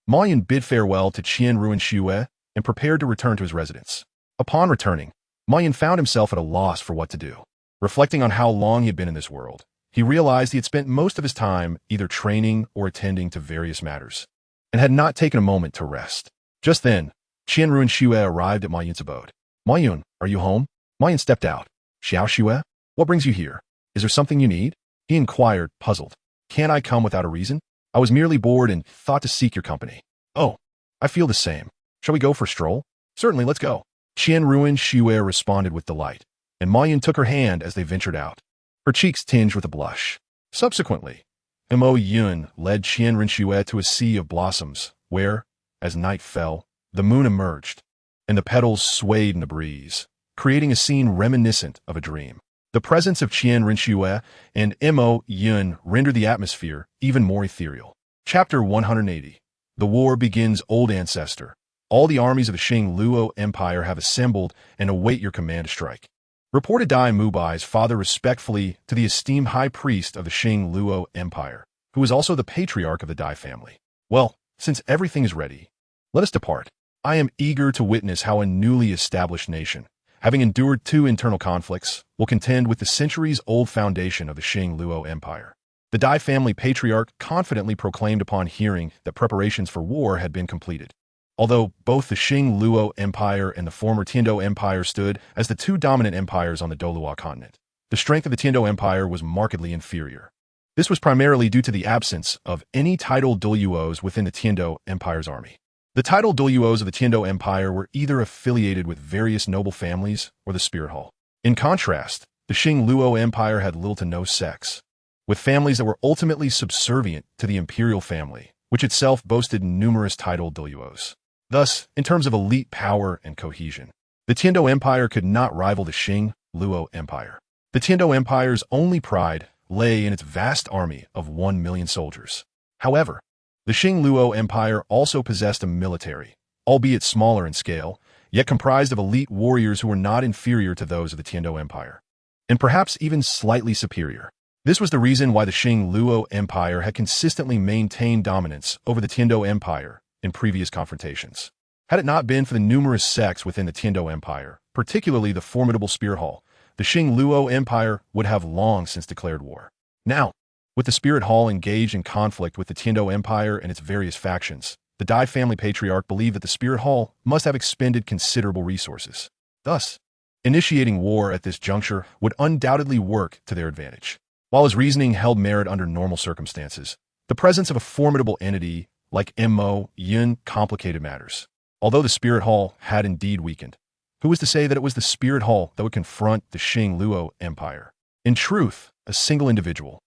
Ma Yun bid farewell to Qian Ruin Xue and prepared to return to his residence. Upon returning, Ma Yun found himself at a loss for what to do. Reflecting on how long he had been in this world, he realized he had spent most of his time either training or attending to various matters, and had not taken a moment to rest. Just then, Qian Ruin Xue arrived at Ma Yun's abode. Ma Yun, are you home? Ma Yun stepped out. Xiao Xue, what brings you here? Is there something you need? He inquired, puzzled. Can't I come without a reason? I was merely bored and thought to seek your company. Oh, I feel the same. Shall we go for a stroll? Certainly, let's go. Qian Ruin Xue responded with delight, and Ma Yun took her hand as they ventured out, her cheeks tinged with a blush. Subsequently, Mo Yun led Qian Ruin Xue to a sea of blossoms, where, as night fell, the moon emerged, and the petals swayed in the breeze, creating a scene reminiscent of a dream. The presence of Qian Ruin Xue and Mo Yun rendered the atmosphere even more ethereal. Chapter 180. The war begins, old ancestor. All the armies of the Qing Luo Empire have assembled and await your command to strike. Reported Dai Mubai's father respectfully to the esteemed high priest of the Qing Luo Empire, who is also the patriarch of the Dai family. Well, since everything is ready, let us depart. I am eager to witness how a newly established nation, having endured 2 internal conflicts, will contend with the centuries-old foundation of the Qing Luo Empire. The Dai family patriarch confidently proclaimed upon hearing that preparations for war had been completed. Although both the Qing Luo Empire and the former Tiando Empire stood as the 2 dominant empires on the Douluo Continent, the strength of the Tiando Empire was markedly inferior. This was primarily due to the absence of any titled Douluos within the Tiando Empire's army. The titled Douluos of the Tiando Empire were either affiliated with various noble families or the Spirit Hall. In contrast, the Qing Luo Empire had little to no sex, with families that were ultimately subservient to the imperial family, which itself boasted numerous titled Douluos. Thus, in terms of elite power and cohesion, the Tiando Empire could not rival the Qing Luo Empire. The Tiando Empire's only pride lay in its vast army of 1 million soldiers. However, the Qing Luo Empire also possessed a military, albeit smaller in scale, yet comprised of elite warriors who were not inferior to those of the Tiando Empire, and perhaps even slightly superior. This was the reason why the Qing Luo Empire had consistently maintained dominance over the Tiando Empire in previous confrontations. Had it not been for the numerous sects within the Tiando Empire, particularly the formidable Spirit Hall, the Qing Luo Empire would have long since declared war. Now, with the Spirit Hall engaged in conflict with the Tiando Empire and its various factions, the Dai family patriarch believed that the Spirit Hall must have expended considerable resources. Thus, initiating war at this juncture would undoubtedly work to their advantage. While his reasoning held merit under normal circumstances, the presence of a formidable entity like Mo Yun complicated matters. Although the Spirit Hall had indeed weakened, who was to say that it was the Spirit Hall that would confront the Qing Luo Empire? In truth, a single individual,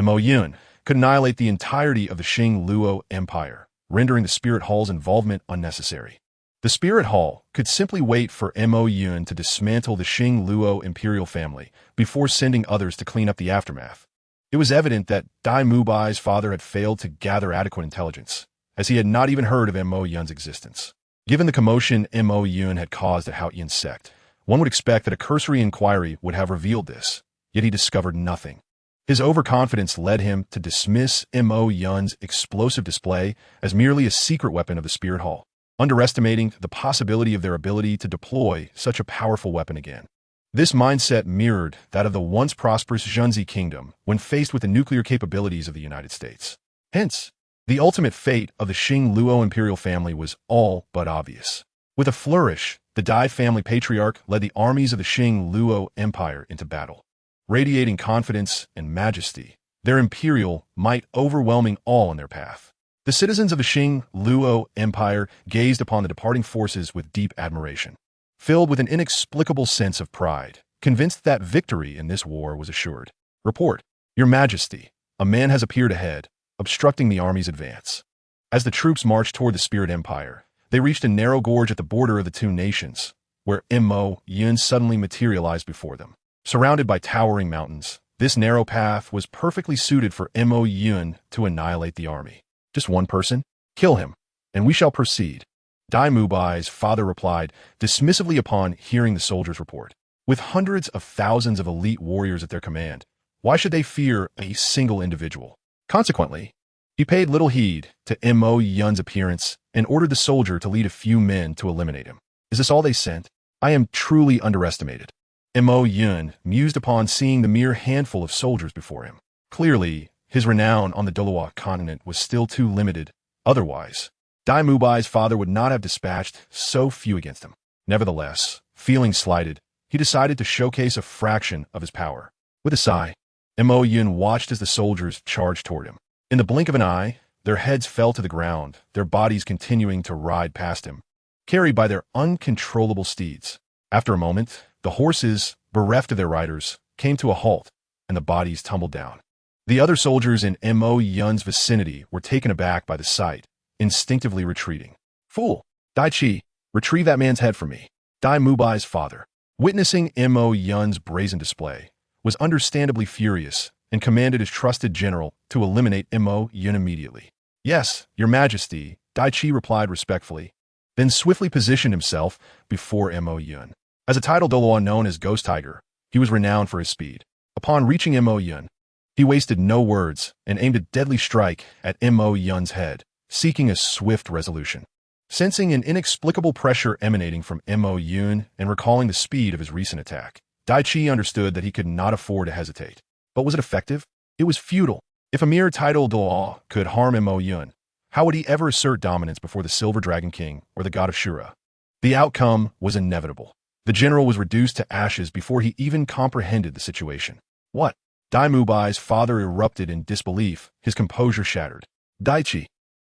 Mo Yun, could annihilate the entirety of the Qing Luo Empire, rendering the Spirit Hall's involvement unnecessary. The Spirit Hall could simply wait for Mo Yun to dismantle the Qing Luo imperial family before sending others to clean up the aftermath. It was evident that Dai Mubai's father had failed to gather adequate intelligence, as he had not even heard of Mo Yun's existence. Given the commotion Mo Yun had caused at Haotian's sect, one would expect that a cursory inquiry would have revealed this, yet he discovered nothing. His overconfidence led him to dismiss Mo Yun's explosive display as merely a secret weapon of the Spirit Hall, underestimating the possibility of their ability to deploy such a powerful weapon again. This mindset mirrored that of the once prosperous Zhenzi kingdom when faced with the nuclear capabilities of the United States. Hence, the ultimate fate of the Qing Luo imperial family was all but obvious. With a flourish, the Dai family patriarch led the armies of the Qing Luo Empire into battle. Radiating confidence and majesty, their imperial might overwhelming all in their path. The citizens of the Qing Luo Empire gazed upon the departing forces with deep admiration, filled with an inexplicable sense of pride, convinced that victory in this war was assured. Report, Your Majesty, a man has appeared ahead, obstructing the army's advance. As the troops marched toward the Spirit Empire, they reached a narrow gorge at the border of the 2 nations, where Mo Yun suddenly materialized before them. Surrounded by towering mountains, this narrow path was perfectly suited for Mo Yun to annihilate the army. Just one person? Kill him, and we shall proceed. Dai Mubai's father replied dismissively upon hearing the soldiers' report. With hundreds of thousands of elite warriors at their command, why should they fear a single individual? Consequently, he paid little heed to Mo Yun's appearance and ordered the soldier to lead a few men to eliminate him. Is this all they sent? I am truly underestimated. Mo Yun mused upon seeing the mere handful of soldiers before him. Clearly, his renown on the Douluo Continent was still too limited. Otherwise, Dai Mubai's father would not have dispatched so few against him. Nevertheless, feeling slighted, he decided to showcase a fraction of his power. With a sigh, Mo Yun watched as the soldiers charged toward him. In the blink of an eye, their heads fell to the ground, their bodies continuing to ride past him, carried by their uncontrollable steeds. After a moment, the horses, bereft of their riders, came to a halt, and the bodies tumbled down. The other soldiers in Mo Yun's vicinity were taken aback by the sight, instinctively retreating. Fool! Dai Qi, retrieve that man's head for me. Dai Mubai's father, witnessing Mo Yun's brazen display, was understandably furious and commanded his trusted general to eliminate Mo Yun immediately. Yes, your majesty, Dai Qi replied respectfully, then swiftly positioned himself before Mo Yun. As a title Douluo known as Ghost Tiger, he was renowned for his speed. Upon reaching Mo Yun, he wasted no words and aimed a deadly strike at Mo Yun's head, seeking a swift resolution. Sensing an inexplicable pressure emanating from Mo Yun and recalling the speed of his recent attack, Dai Qi understood that he could not afford to hesitate. But was it effective? It was futile. If a mere title Douluo could harm Mo Yun, how would he ever assert dominance before the Silver Dragon King or the God of Shura? The outcome was inevitable. The general was reduced to ashes before he even comprehended the situation. What? Dai Mubai's father erupted in disbelief, his composure shattered. Dai Qi.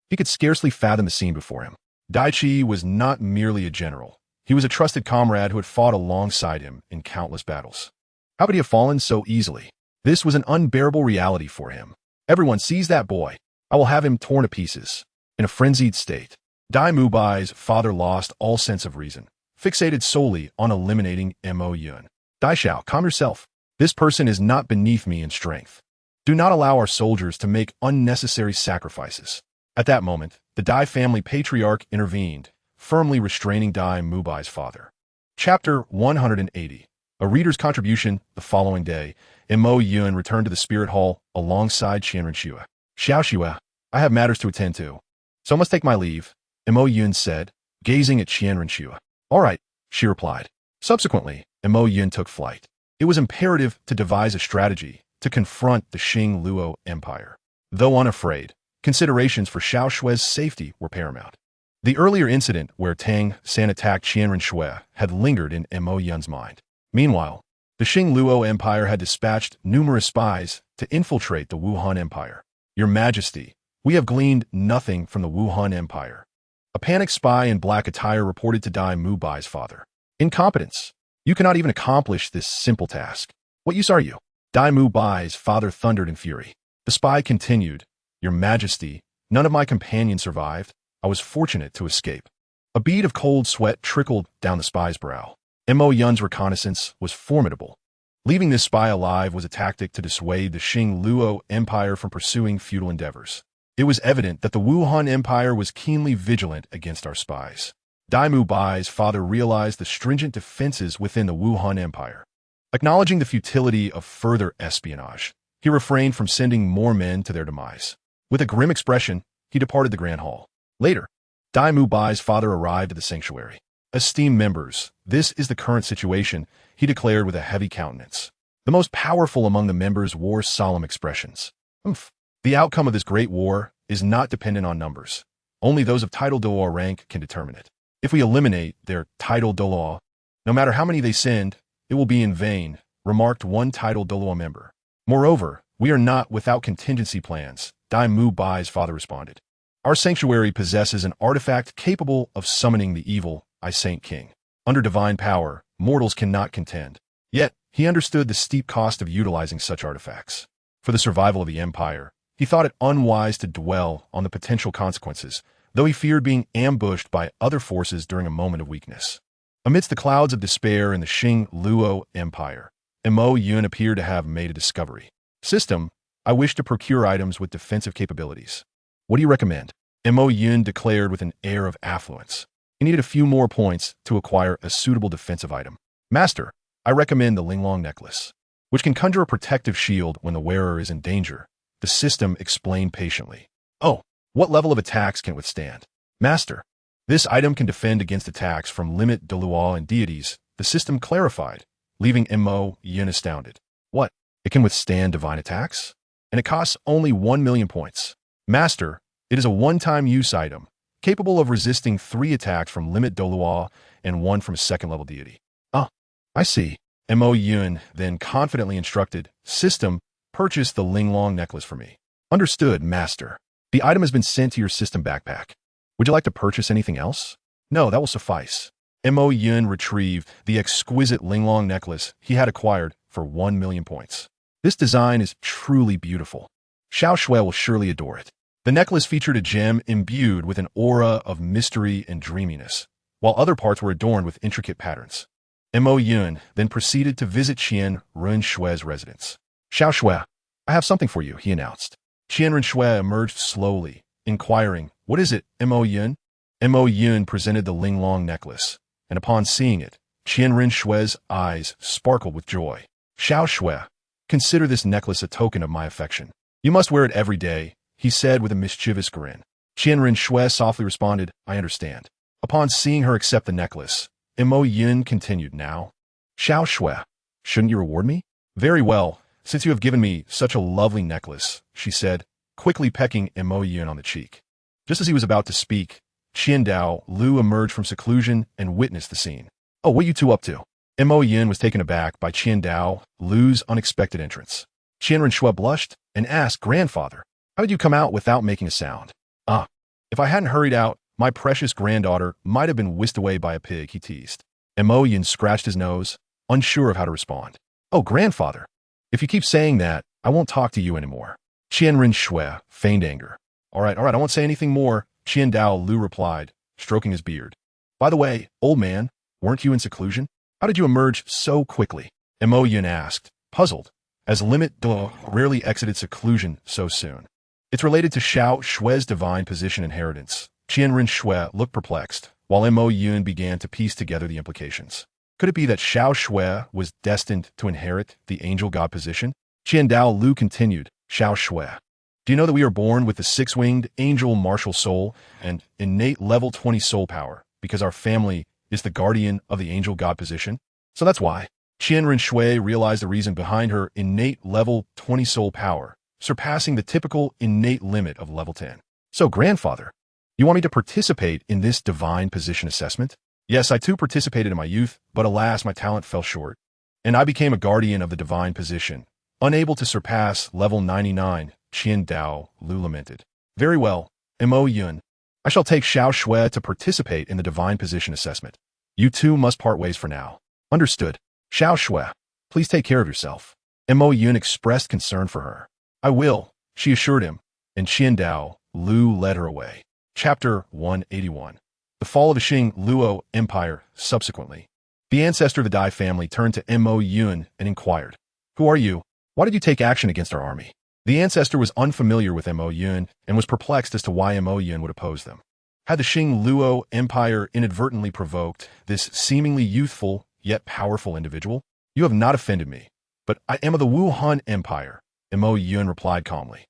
He could scarcely fathom the scene before him. Dai Qi was not merely a general. He was a trusted comrade who had fought alongside him in countless battles. How could he have fallen so easily? This was an unbearable reality for him. Everyone seize that boy. I will have him torn to pieces. In a frenzied state, Dai Mubai's father lost all sense of reason, fixated solely on eliminating Mo Yun. Dai Xiao, calm yourself. This person is not beneath me in strength. Do not allow our soldiers to make unnecessary sacrifices. At that moment, the Dai family patriarch intervened, firmly restraining Dai Mubai's father. Chapter 180. A reader's contribution. The following day, Mo Yun returned to the spirit hall alongside Qianren Xue. Xiao Xue, I have matters to attend to, so I must take my leave, Mo Yun said, gazing at Qianren Xue. All right, she replied. Subsequently, Mo Yun took flight. It was imperative to devise a strategy to confront the Xing Luo Empire. Though unafraid, considerations for Xiao Xue's safety were paramount. The earlier incident where Tang San attacked Qianren Xue had lingered in Mo Yun's mind. Meanwhile, the Xing Luo Empire had dispatched numerous spies to infiltrate the Wuhan Empire. Your Majesty, we have gleaned nothing from the Wuhan Empire. A panicked spy in black attire reported to Dai Mubai's father. Incompetence. You cannot even accomplish this simple task. What use are you? Dai Mubai's father thundered in fury. The spy continued, Your Majesty, none of my companions survived. I was fortunate to escape. A bead of cold sweat trickled down the spy's brow. Mo Yun's reconnaissance was formidable. Leaving this spy alive was a tactic to dissuade the Xing Luo Empire from pursuing futile endeavors. It was evident that the Wuhan Empire was keenly vigilant against our spies. Dai Mubai's father realized the stringent defenses within the Wuhan Empire. Acknowledging the futility of further espionage, he refrained from sending more men to their demise. With a grim expression, he departed the Grand Hall. Later, Dai Mubai's father arrived at the sanctuary. Esteemed members, this is the current situation, he declared with a heavy countenance. The most powerful among the members wore solemn expressions. The outcome of this great war is not dependent on numbers. Only those of title Douluo rank can determine it. If we eliminate their title Douluo, no matter how many they send, it will be in vain, remarked one title Douluo member. Moreover, we are not without contingency plans, Dai Mubai's father responded. Our sanctuary possesses an artifact capable of summoning the evil Saint King. Under divine power, mortals cannot contend. Yet, he understood the steep cost of utilizing such artifacts. For the survival of the empire, he thought it unwise to dwell on the potential consequences, though he feared being ambushed by other forces during a moment of weakness. Amidst the clouds of despair in the Xing Luo Empire, Mo Yun appeared to have made a discovery. System, I wish to procure items with defensive capabilities. What do you recommend? Mo Yun declared with an air of affluence. He needed a few more points to acquire a suitable defensive item. Master, I recommend the Linglong necklace, which can conjure a protective shield when the wearer is in danger. The system explained patiently. Oh, what level of attacks can it withstand? Master, this item can defend against attacks from limit Douluo and deities, the system clarified, leaving Mo Yun astounded. What? It can withstand divine attacks? And it costs only 1 million points. Master, it is a one-time use item, capable of resisting 3 attacks from limit Douluo and 1 from a second-level deity. Ah, I see. Mo Yun then confidently instructed, System, purchase the Linglong necklace for me. Understood, Master. The item has been sent to your system backpack. Would you like to purchase anything else? No, that will suffice. Mo Yun retrieved the exquisite Linglong necklace he had acquired for 1 million points. This design is truly beautiful. Xiao Xue will surely adore it. The necklace featured a gem imbued with an aura of mystery and dreaminess, while other parts were adorned with intricate patterns. Mo Yun then proceeded to visit Qianren Xue's residence. Xiao Xue, I have something for you, he announced. Qianren Xue emerged slowly, inquiring, "What is it, Mo Yun?" Mo Yun presented the Ling Long necklace, and upon seeing it, Qianren Shui's eyes sparkled with joy. "Xiao Shui, consider this necklace a token of my affection. You must wear it every day," he said with a mischievous grin. Qianren Shui softly responded, "I understand." Upon seeing her accept the necklace, Mo Yun continued, "Now, Xiao Shui, shouldn't you reward me?" "Very well, since you have given me such a lovely necklace," she said, quickly pecking Mo Yun on the cheek. Just as he was about to speak, Qian Dao Lu emerged from seclusion and witnessed the scene. "Oh, what are you two up to?" Mo Yun was taken aback by Qian Dao Lu's unexpected entrance. Qianren Shui blushed and asked, "Grandfather, how did you come out without making a sound?" "Ah, if I hadn't hurried out, my precious granddaughter might have been whisked away by a pig," he teased. Mo Yun scratched his nose, unsure of how to respond. "Oh, grandfather, if you keep saying that, I won't talk to you anymore." Qianren Shui feigned anger. All right, I won't say anything more," Qian Dao Lu replied, stroking his beard. "By the way, old man, weren't you in seclusion? How did you emerge so quickly?" Mo Yun asked, puzzled, as Limit De rarely exited seclusion so soon. "It's related to Xiao Shui's divine position inheritance." Qianren Shui looked perplexed, while Mo Yun began to piece together the implications. Could it be that Xiao Shui was destined to inherit the angel god position? Qian Dao Lu continued, "Xiao Shui, do you know that we are born with the six-winged angel MartialSoul and innate level 20 soul power because our family is the guardian of the angel god position? So that's why." Qianren Shui realized the reason behind her innate level 20 soul power, surpassing the typical innate limit of level 10. "So, grandfather, you want me to participate in this divine position assessment?" "Yes, I too participated in my youth, but alas, my talent fell short, and I became a guardian of the divine position, unable to surpass level 99, Qian Dao Lu lamented. "Very well, Mo Yun. I shall take Xiao Shui to participate in the divine position assessment. You two must part ways for now." "Understood. Xiao Shui, please take care of yourself." Mo Yun expressed concern for her. "I will," she assured him, and Qian Dao Lu led her away. Chapter 181. The Fall of the Xing Luo Empire. Subsequently, the ancestor of the Dai family turned to Mo Yun and inquired, "Who are you? Why did you take action against our army?" The ancestor was unfamiliar with Mo Yun and was perplexed as to why Mo Yun would oppose them. Had the Xing Luo Empire inadvertently provoked this seemingly youthful yet powerful individual? "You have not offended me, but I am of the Wuhan Empire," Mo Yun replied calmly.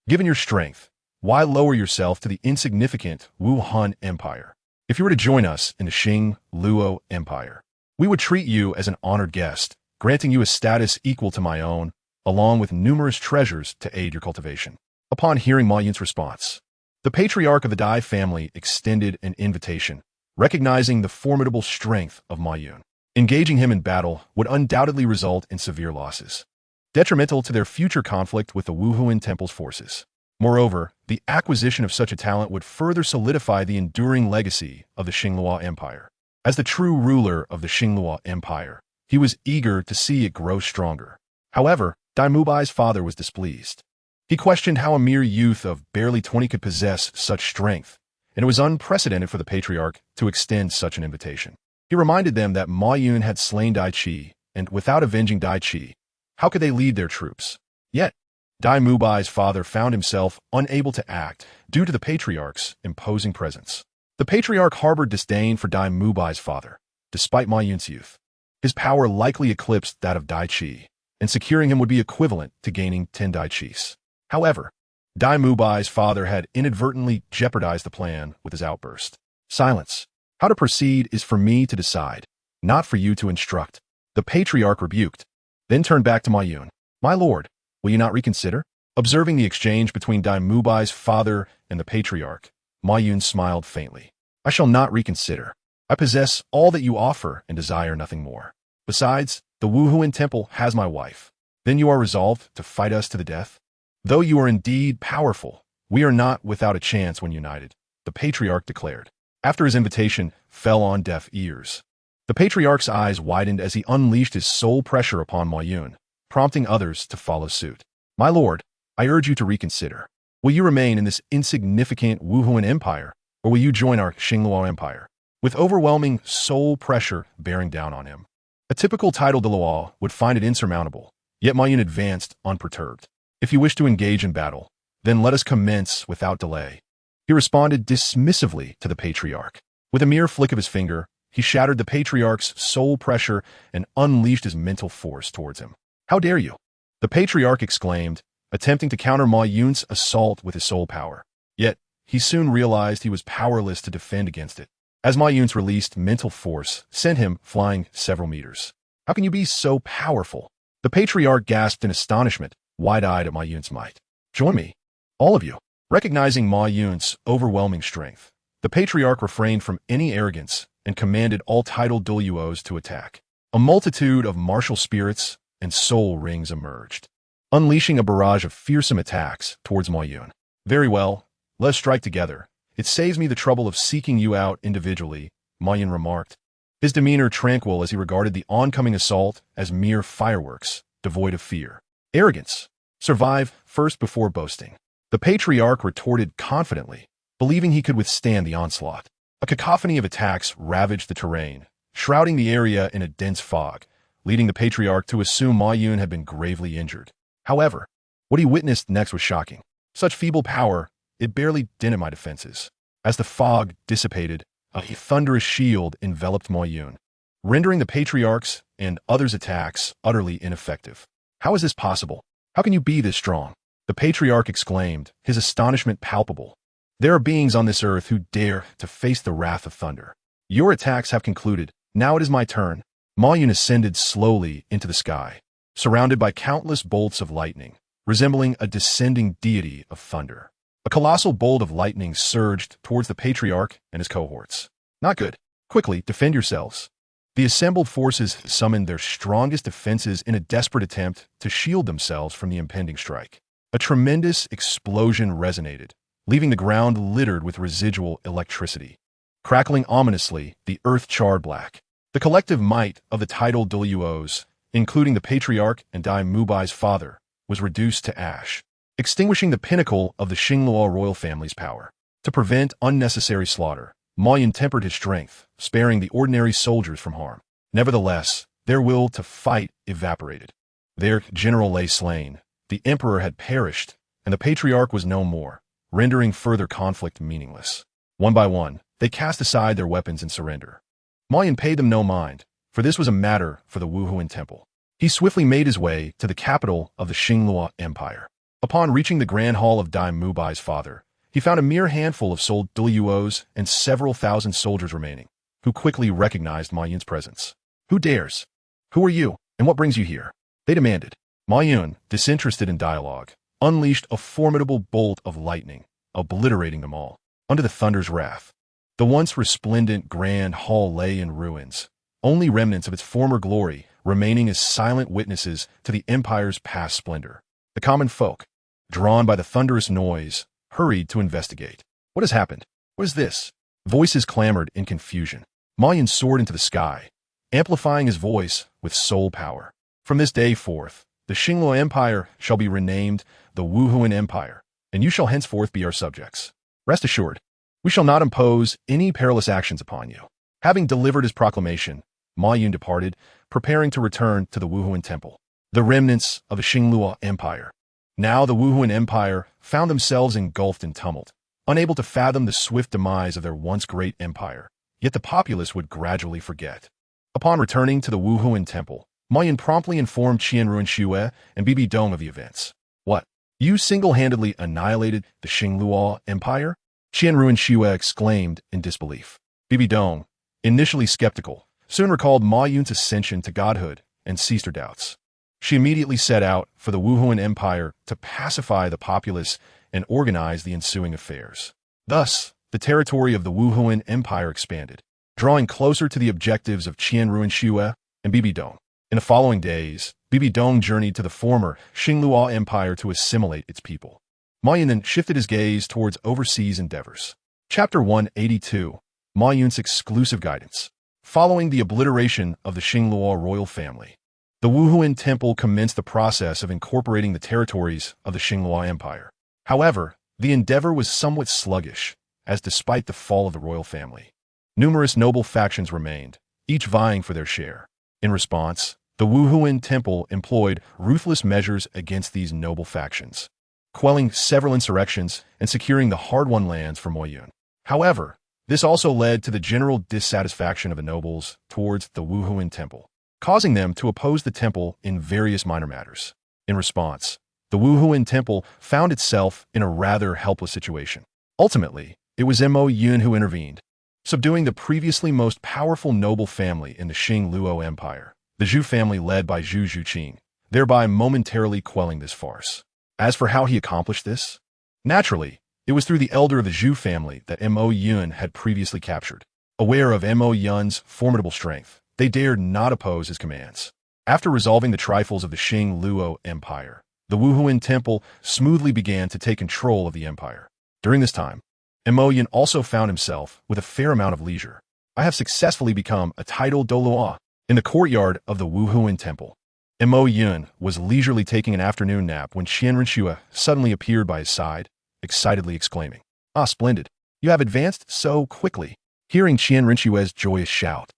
"Given your strength, why lower yourself to the insignificant Wuhan Empire? If you were to join us in the Xing Luo Empire, we would treat you as an honored guest, granting you a status equal to my own, along with numerous treasures to aid your cultivation." Upon hearing Ma Yun's response, the patriarch of the Dai family extended an invitation, recognizing the formidable strength of Ma Yun. Engaging him in battle would undoubtedly result in severe losses, detrimental to their future conflict with the Wuhuan Temple's forces. Moreover, the acquisition of such a talent would further solidify the enduring legacy of the Xinglua Empire. As the true ruler of the Xinglua Empire, he was eager to see it grow stronger. However, Dai Mubai's father was displeased. He questioned how a mere youth of barely 20 could possess such strength, and it was unprecedented for the patriarch to extend such an invitation. He reminded them that Ma Yun had slain Dai Qi, and without avenging Dai Qi, how could they lead their troops? Yet, Dai Mubai's father found himself unable to act due to the patriarch's imposing presence. The patriarch harbored disdain for Dai Mubai's father, despite Ma Yun's youth. His power likely eclipsed that of Dai Qi, and securing him would be equivalent to gaining 10 Dai Qis. However, Dai Mubai's father had inadvertently jeopardized the plan with his outburst. "Silence. How to proceed is for me to decide, not for you to instruct." The patriarch rebuked, then turned back to Ma Yun. "My lord, will you not reconsider?" Observing the exchange between Dai Mubai's father and the patriarch, Ma Yun smiled faintly. "I shall not reconsider. I possess all that you offer and desire nothing more. Besides, the Wuhuan Temple has my wife. Then you are resolved to fight us to the death? Though you are indeed powerful, we are not without a chance when united," the patriarch declared. After his invitation fell on deaf ears, the patriarch's eyes widened as he unleashed his soul pressure upon Ma Yun, prompting others to follow suit. "My lord, I urge you to reconsider. Will you remain in this insignificant Wuhuan Empire, or will you join our Xinglua Empire?" With overwhelming soul pressure bearing down on him, a typical title de Luo would find it insurmountable, yet Ma Yun advanced unperturbed. "If you wish to engage in battle, then let us commence without delay. He responded dismissively to the patriarch. With a mere flick of his finger, he shattered the patriarch's soul pressure and unleashed his mental force towards him. "How dare you?" the patriarch exclaimed, attempting to counter Ma Yun's assault with his soul power. Yet, he soon realized he was powerless to defend against it, as Ma Yun's released mental force sent him flying several meters. "How can you be so powerful?" the patriarch gasped in astonishment, wide-eyed at Ma Yun's might. "Join me, all of you." Recognizing Ma Yun's overwhelming strength, the patriarch refrained from any arrogance and commanded all titled Douluos to attack. A multitude of martial spirits and soul rings emerged, unleashing a barrage of fearsome attacks towards Ma Yun. "Very well, let's strike together. It saves me the trouble of seeking you out individually," Ma Yun remarked, his demeanor tranquil as he regarded the oncoming assault as mere fireworks, devoid of fear. "Arrogance. Survive first before boasting," the patriarch retorted confidently, believing he could withstand the onslaught. A cacophony of attacks ravaged the terrain, shrouding the area in a dense fog, leading the patriarch to assume Ma Yun had been gravely injured. However, what he witnessed next was shocking. Such feeble power, it barely dented my defenses. As the fog dissipated, a thunderous shield enveloped Ma Yun, rendering the patriarch's and others' attacks utterly ineffective. "How is this possible? How can you be this strong?" the patriarch exclaimed, his astonishment palpable. "There are beings on this earth who dare to face the wrath of thunder. Your attacks have concluded. Now it is my turn." Ma Yun ascended slowly into the sky, surrounded by countless bolts of lightning, resembling a descending deity of thunder. A colossal bolt of lightning surged towards the patriarch and his cohorts. "Not good. Quickly, defend yourselves." The assembled forces summoned their strongest defenses in a desperate attempt to shield themselves from the impending strike. A tremendous explosion resonated, leaving the ground littered with residual electricity. Crackling ominously, the earth charred black. The collective might of the titled Douluos, including the patriarch and Dai Mubai's father, was reduced to ash, extinguishing the pinnacle of the Xingluo royal family's power. To prevent unnecessary slaughter, Ma Yun tempered his strength, sparing the ordinary soldiers from harm. Nevertheless, their will to fight evaporated. Their general lay slain, the emperor had perished, and the patriarch was no more, rendering further conflict meaningless. One by one, they cast aside their weapons in surrender. Ma Yun paid them no mind, for this was a matter for the Wuhuan Temple. He swiftly made his way to the capital of the Xingluo Empire. Upon reaching the Grand Hall of Dai Mubai's father, he found a mere handful of sold Douluos and several thousand soldiers remaining, who quickly recognized Ma Yun's presence. "Who dares? Who are you, and what brings you here?" they demanded. Ma Yun, disinterested in dialogue, unleashed a formidable bolt of lightning, obliterating them all. Under the thunder's wrath, the once resplendent grand hall lay in ruins, only remnants of its former glory remaining as silent witnesses to the empire's past splendor. The common folk, drawn by the thunderous noise, hurried to investigate. "What has happened? What is this?" Voices clamored in confusion. Ma Yun soared into the sky, amplifying his voice with soul power. "From this day forth, the Xingluo Empire shall be renamed the Wuhuan Empire, and you shall henceforth be our subjects. Rest assured, we shall not impose any perilous actions upon you." Having delivered his proclamation, Ma Yun departed, preparing to return to the Wuhuan Temple. The remnants of the Xingluo Empire. Now the Wuhuan Empire found themselves engulfed in tumult, unable to fathom the swift demise of their once great empire. Yet the populace would gradually forget. Upon returning to the Wuhuan Temple, Ma Yun promptly informed Qianru Xue and Bibi Dong of the events. "What? You single-handedly annihilated the Xingluo Empire?" Qianru Xue exclaimed in disbelief. Bibi Dong, initially skeptical, soon recalled Ma Yun's ascension to godhood and ceased her doubts. She immediately set out for the Wuhuan Empire to pacify the populace and organize the ensuing affairs. Thus, the territory of the Wuhuan Empire expanded, drawing closer to the objectives of Qianru Xue and Bibi Dong. In the following days, Bibi Dong journeyed to the former Xingluo Empire to assimilate its people. Ma Yun then shifted his gaze towards overseas endeavors. Chapter 182, Ma Yun's exclusive guidance. Following the obliteration of the Xingluo royal family, the Wuhuan Temple commenced the process of incorporating the territories of the Xingluo Empire. However, the endeavor was somewhat sluggish, as despite the fall of the royal family, numerous noble factions remained, each vying for their share. In response, the Wuhuan Temple employed ruthless measures against these noble factions, quelling several insurrections and securing the hard-won lands for Mo Yun. However, this also led to the general dissatisfaction of the nobles towards the Wuhuan temple, causing them to oppose the temple in various minor matters. In response, the Wuhuan temple found itself in a rather helpless situation. Ultimately, it was Mo Yun who intervened, subduing the previously most powerful noble family in the Qing Luo Empire, the Zhu family led by Zhu Zhuqing, thereby momentarily quelling this farce. As for how he accomplished this, naturally, it was through the elder of the Zhu family that Mo Yun had previously captured. Aware of Mo Yun's formidable strength, they dared not oppose his commands. After resolving the trifles of the Qing Luo Empire, the Wuhuan temple smoothly began to take control of the empire. During this time, Mo Yun also found himself with a fair amount of leisure. I have successfully become a titled Douluo. In the courtyard of the Wuhuan temple, Mo Yun was leisurely taking an afternoon nap when Qian Renxue suddenly appeared by his side, excitedly exclaiming, "Ah, splendid! You have advanced so quickly." Hearing Qian Renxue's joyous shout,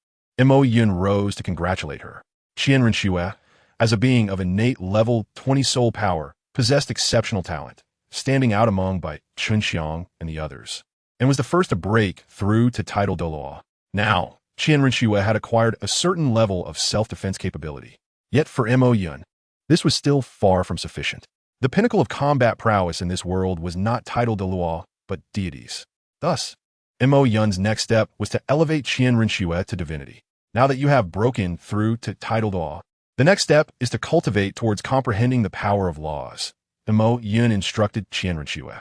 Mo Yun rose to congratulate her. Qian Renxue, as a being of innate level 20 soul power, possessed exceptional talent, standing out among by Chunxiang and the others, and was the first to break through to title Douluo. Now, Qian Renxue had acquired a certain level of self-defense capability. Yet for Mo Yun, this was still far from sufficient. The pinnacle of combat prowess in this world was not titled Douluo, but deities. Thus, Mo Yun's next step was to elevate Qian Renxue to divinity. Now that you have broken through to titled Douluo, the next step is to cultivate towards comprehending the power of laws. Mo Yun instructed Qian Renxue.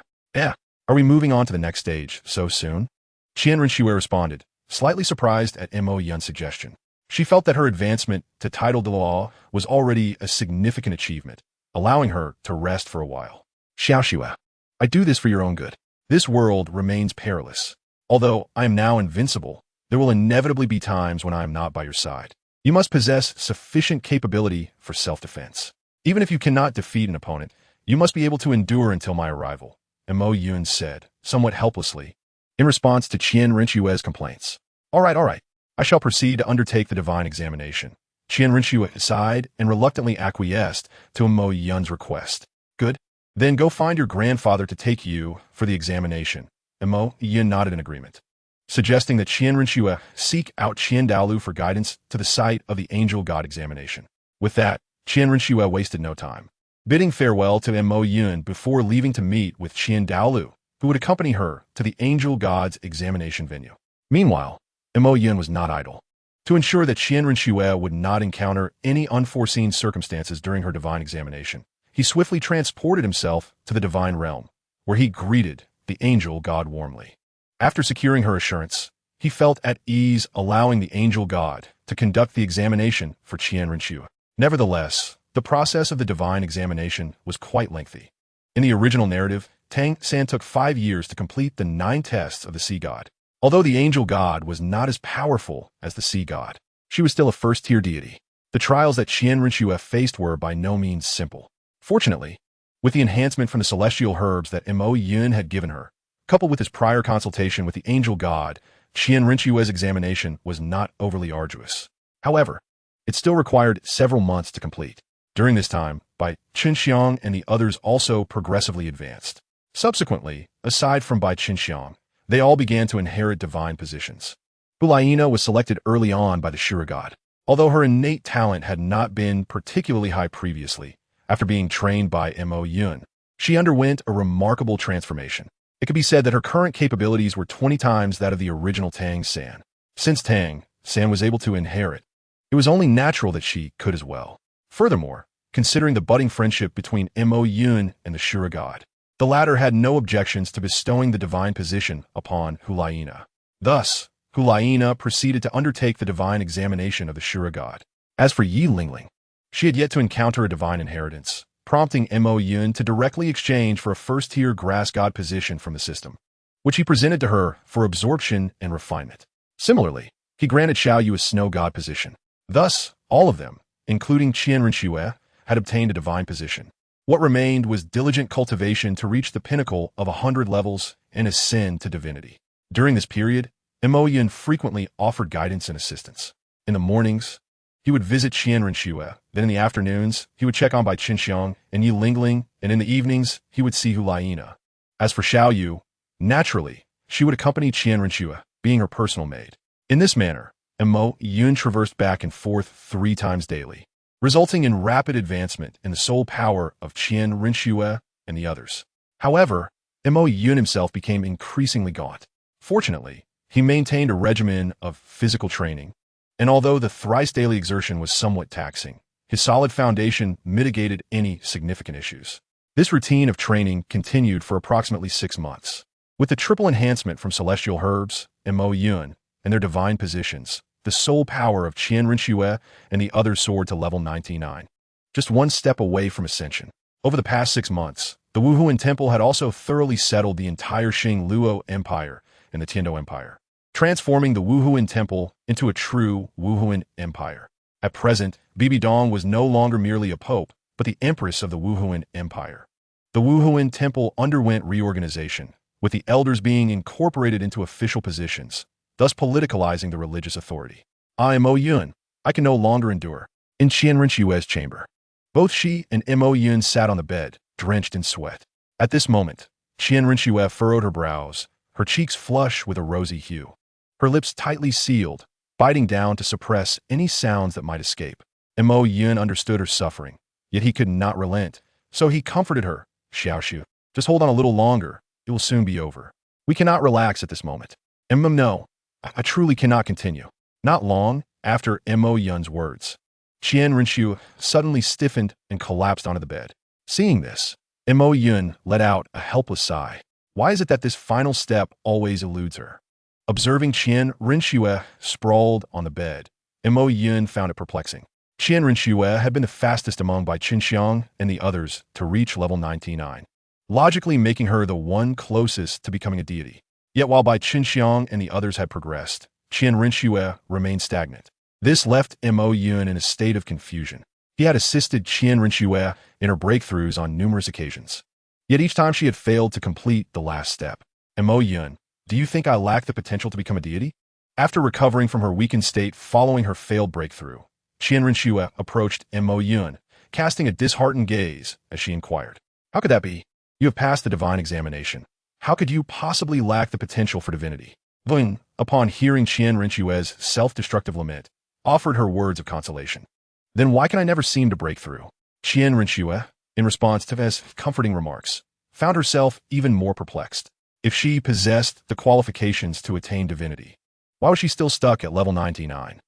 Are we moving on to the next stage so soon? Qian Renxue responded, slightly surprised at Mo Yun's suggestion. She felt that her advancement to title Douluo was already a significant achievement, allowing her to rest for a while. Xiaoxue, I do this for your own good. This world remains perilous. Although I am now invincible, there will inevitably be times when I am not by your side. You must possess sufficient capability for self-defense. Even if you cannot defeat an opponent, you must be able to endure until my arrival, Mo Yun said, somewhat helplessly, in response to Qian Renxue's complaints. All right. I shall proceed to undertake the divine examination. Qian Renxue sighed and reluctantly acquiesced to Mo Yun's request. Good. Then go find your grandfather to take you for the examination. Mo Yun nodded in agreement, suggesting that Qian Renxue seek out Qian Daolu for guidance to the site of the angel god examination. With that, Qian Renxue wasted no time, bidding farewell to Mo Yun before leaving to meet with Qian Daolu, who would accompany her to the angel god's examination venue. Meanwhile, Mo Yun was not idle. To ensure that Qian Renxue would not encounter any unforeseen circumstances during her divine examination, he swiftly transported himself to the divine realm, where he greeted the angel god warmly. After securing her assurance, he felt at ease allowing the angel god to conduct the examination for Qian Renxue. Nevertheless, the process of the divine examination was quite lengthy. In the original narrative, Tang San took 5 years to complete the 9 tests of the sea god. Although the angel god was not as powerful as the sea god, she was still a first-tier deity. The trials that Qian Renxue faced were by no means simple. Fortunately, with the enhancement from the celestial herbs that Mo Yun had given her, coupled with his prior consultation with the angel god, Qian Renxue's examination was not overly arduous. However, it still required several months to complete. During this time, Bai Qinxiang and the others also progressively advanced. Subsequently, aside from Bai Qinxiang, they all began to inherit divine positions. Hulaina was selected early on by the Shura god. Although her innate talent had not been particularly high previously, after being trained by Mo Yun, she underwent a remarkable transformation. It could be said that her current capabilities were 20 times that of the original Tang San. Since Tang San was able to inherit, it was only natural that she could as well. Furthermore, considering the budding friendship between Mo Yun and the Shura god, the latter had no objections to bestowing the divine position upon Hulaina. Thus, Hulaina proceeded to undertake the divine examination of the Shura god. As for Yi Lingling, she had yet to encounter a divine inheritance, prompting Mo Yun to directly exchange for a first-tier grass god position from the system, which he presented to her for absorption and refinement. Similarly, he granted Xiao Yu a snow god position. Thus, all of them, including Qian Renxue, had obtained a divine position. What remained was diligent cultivation to reach the pinnacle of 100 levels and ascend to divinity. During this period, Mo Yun frequently offered guidance and assistance. In the mornings, he would visit Qian Renxue. Then in the afternoons, he would check on Bai Qinxiang and Yi Lingling, and in the evenings, he would see Hulaina. As for Xiao Yu, naturally, she would accompany Qian Renxue, being her personal maid. In this manner, Mo Yun traversed back and forth 3 times daily, resulting in rapid advancement in the soul power of Qian Renxue and the others. However, Mo Yun himself became increasingly gaunt. Fortunately, he maintained a regimen of physical training, and although the thrice-daily exertion was somewhat taxing, his solid foundation mitigated any significant issues. This routine of training continued for approximately 6 months. With the triple enhancement from celestial herbs, Mo Yun, and their divine positions, the soul power of Qian Renxue and the others soared to level 99, just 1 step away from ascension. Over the past 6 months, the Wuhuan Temple had also thoroughly settled the entire Xing-Luo Empire and the Tiando Empire, transforming the Wuhuan Temple into a true Wuhuan Empire. At present, Bibi Dong was no longer merely a pope, but the empress of the Wuhuan Empire. The Wuhuan Temple underwent reorganization, with the elders being incorporated into official positions, thus politicalizing the religious authority. I am Mo Yun. I can no longer endure. In Qian Renxue's chamber, both she and Mo Yun sat on the bed, drenched in sweat. At this moment, Qian Renxue furrowed her brows, her cheeks flush with a rosy hue, her lips tightly sealed, biting down to suppress any sounds that might escape. Mo Yun understood her suffering, yet he could not relent, so he comforted her. Xiaoshu, just hold on a little longer. It will soon be over. We cannot relax at this moment. No, I truly cannot continue. Not long after Mo Yun's words, Qian Renxue suddenly stiffened and collapsed onto the bed. Seeing this, Mo Yun let out a helpless sigh. Why is it that this final step always eludes her? Observing Qian Renxue sprawled on the bed, Mo Yun found it perplexing. Qian Renxue had been the fastest among Bai Qinxiang and the others to reach level 99, logically making her the one closest to becoming a deity. Yet while Bai Qinxiang and the others had progressed, Qian Renxue remained stagnant. This left Mo Yun in a state of confusion. He had assisted Qian Renxue in her breakthroughs on numerous occasions. Yet each time she had failed to complete the last step. Mo Yun, do you think I lack the potential to become a deity? After recovering from her weakened state following her failed breakthrough, Qian Renxue approached Mo Yun, casting a disheartened gaze as she inquired. How could that be? You have passed the divine examination. How could you possibly lack the potential for divinity? Yun, upon hearing Qian Renxue's self-destructive lament, offered her words of consolation. Then why can I never seem to break through? Qian Renxue, in response to his comforting remarks, found herself even more perplexed. If she possessed the qualifications to attain divinity, why was she still stuck at level 99?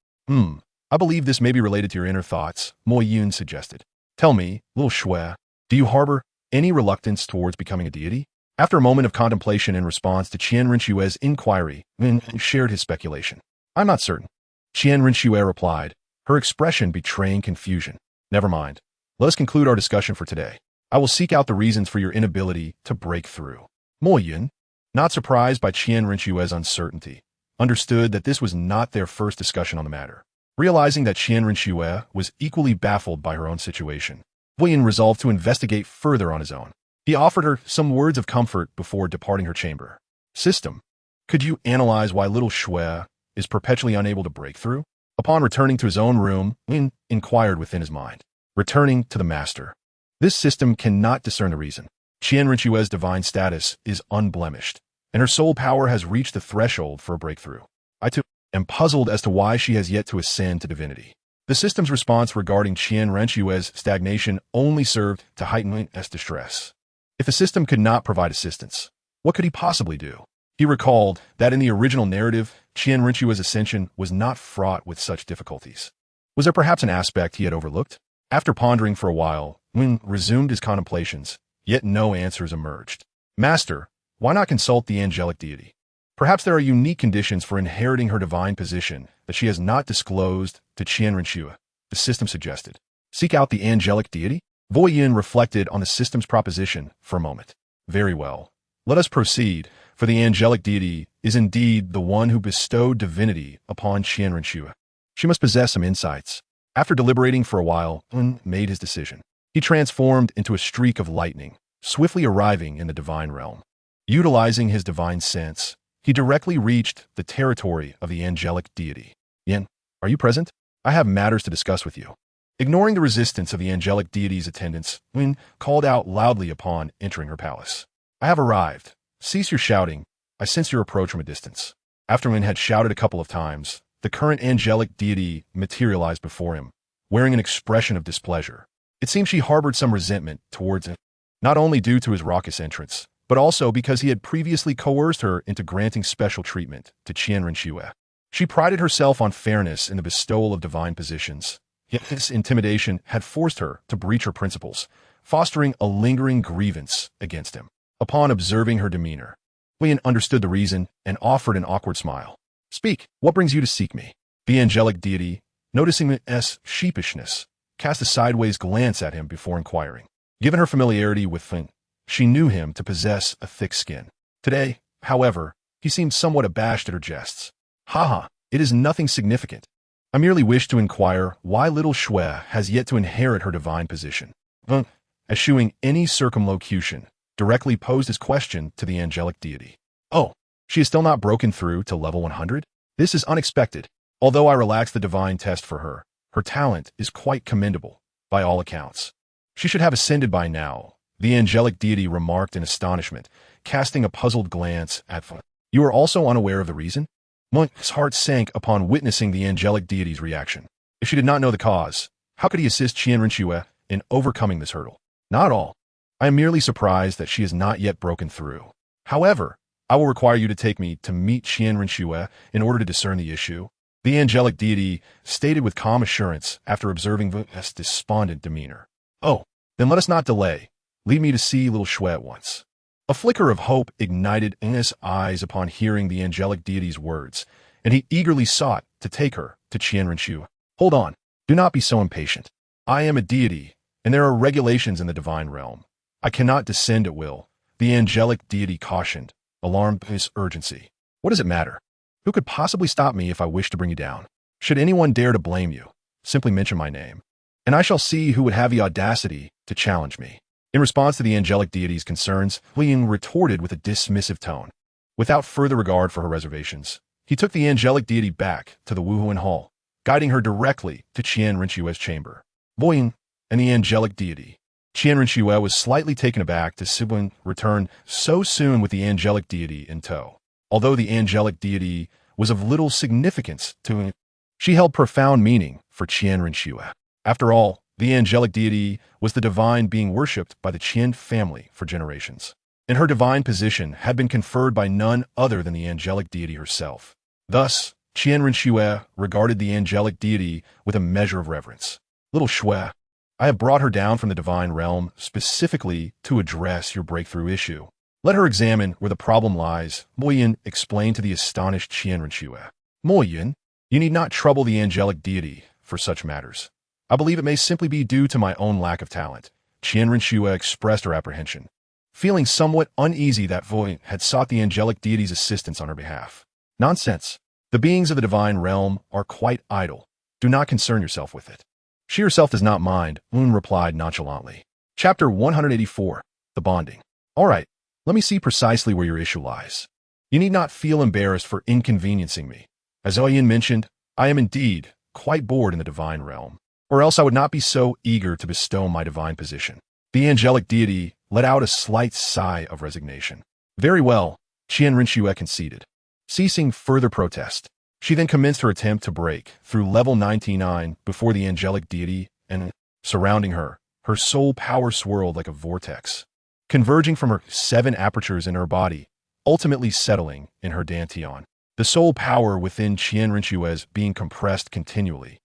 I believe this may be related to your inner thoughts, Mo Yun suggested. Tell me, little Shui, do you harbor any reluctance towards becoming a deity? After a moment of contemplation in response to Qian Renxue's inquiry, Yun shared his speculation. I'm not certain. Qian Renxue replied, her expression betraying confusion. Never mind. Let us conclude our discussion for today. I will seek out the reasons for your inability to break through. Mo Yun, not surprised by Qian Renxue's uncertainty, understood that this was not their first discussion on the matter. Realizing that Qian Renxue was equally baffled by her own situation, Yun resolved to investigate further on his own. He offered her some words of comfort before departing her chamber. System, could you analyze why little Shui is perpetually unable to break through? Upon returning to his own room, Yun inquired within his mind. Returning to the master. This system cannot discern the reason. Qian Renxue's divine status is unblemished, and her soul power has reached the threshold for a breakthrough. I too am puzzled as to why she has yet to ascend to divinity. The system's response regarding Qian Renxue's stagnation only served to heighten Yun's distress. If the system could not provide assistance, what could he possibly do? He recalled that in the original narrative, Qian Renxue's ascension was not fraught with such difficulties. Was there perhaps an aspect he had overlooked? After pondering for a while, Yun resumed his contemplations, yet no answers emerged. Master, why not consult the angelic deity? Perhaps there are unique conditions for inheriting her divine position that she has not disclosed to Qian Renxue, the system suggested. Seek out the angelic deity? Yun reflected on the system's proposition for a moment. Very well. Let us proceed, for the angelic deity is indeed the one who bestowed divinity upon Qian Renxue. She must possess some insights. After deliberating for a while, Yun made his decision. He transformed into a streak of lightning, swiftly arriving in the divine realm. Utilizing his divine sense, he directly reached the territory of the angelic deity. Yin, are you present? I have matters to discuss with you. Ignoring the resistance of the angelic deity's attendants, Yun called out loudly upon entering her palace. I have arrived. Cease your shouting. I sense your approach from a distance. After Wen had shouted a couple of times, the current angelic deity materialized before him, wearing an expression of displeasure. It seemed she harbored some resentment towards him, not only due to his raucous entrance, but also because he had previously coerced her into granting special treatment to Qian Renxue. She prided herself on fairness in the bestowal of divine positions, yet this intimidation had forced her to breach her principles, fostering a lingering grievance against him. Upon observing her demeanor, Lian understood the reason and offered an awkward smile. Speak, what brings you to seek me? The angelic deity, noticing S. sheepishness, cast a sideways glance at him before inquiring. Given her familiarity with Feng, she knew him to possess a thick skin. Today, however, he seemed somewhat abashed at her jests. Haha, it is nothing significant. I merely wish to inquire why little Shui has yet to inherit her divine position. Feng, eschewing any circumlocution, directly posed his question to the angelic deity. Oh, she is still not broken through to level 100? This is unexpected. Although I relaxed the divine test for her, her talent is quite commendable, by all accounts. She should have ascended by now, the angelic deity remarked in astonishment, casting a puzzled glance at Feng. You are also unaware of the reason? Monk's heart sank upon witnessing the angelic deity's reaction. If she did not know the cause, how could he assist Qian Renxue in overcoming this hurdle? Not at all. I am merely surprised that she has not yet broken through. However, I will require you to take me to meet Qian Renxue in order to discern the issue. The angelic deity stated with calm assurance after observing V's despondent demeanor. Oh, then let us not delay. Lead me to see little Shui at once. A flicker of hope ignited in his eyes upon hearing the angelic deity's words, and he eagerly sought to take her to Qian Renxue. Hold on. Do not be so impatient. I am a deity, and there are regulations in the divine realm. I cannot descend at will, the angelic deity cautioned, alarmed by his urgency. What does it matter? Who could possibly stop me if I wish to bring you down? Should anyone dare to blame you, simply mention my name, and I shall see who would have the audacity to challenge me. In response to the angelic deity's concerns, Liang retorted with a dismissive tone. Without further regard for her reservations, he took the angelic deity back to the Wuhuan Hall, guiding her directly to Qian Renxue's chamber. Liang and the angelic deity. Qian Renxue was slightly taken aback to see Liang return so soon with the angelic deity in tow. Although the angelic deity was of little significance to him, she held profound meaning for Qian Renxue. After all, the angelic deity was the divine being worshipped by the Qian family for generations, and her divine position had been conferred by none other than the angelic deity herself. Thus, Qian Renxue regarded the angelic deity with a measure of reverence. Little Shui, I have brought her down from the divine realm specifically to address your breakthrough issue. Let her examine where the problem lies, Mo Yin explained to the astonished Qian Renxue. Mo Yin, you need not trouble the angelic deity for such matters. I believe it may simply be due to my own lack of talent. Qian Renxue expressed her apprehension, feeling somewhat uneasy that Void had sought the angelic deity's assistance on her behalf. Nonsense. The beings of the divine realm are quite idle. Do not concern yourself with it. She herself does not mind, Moon replied nonchalantly. Chapter 184, The Bonding. All right, let me see precisely where your issue lies. You need not feel embarrassed for inconveniencing me. As Oyin mentioned, I am indeed quite bored in the divine realm, or else I would not be so eager to bestow my divine position. The angelic deity let out a slight sigh of resignation. Very well, Qian Renxue conceded. Ceasing further protest, she then commenced her attempt to break through level 99 before the angelic deity, and surrounding her, her soul power swirled like a vortex, converging from her 7 apertures in her body, ultimately settling in her dantian. The soul power within Qian Renxue's being compressed continually,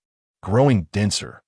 growing denser,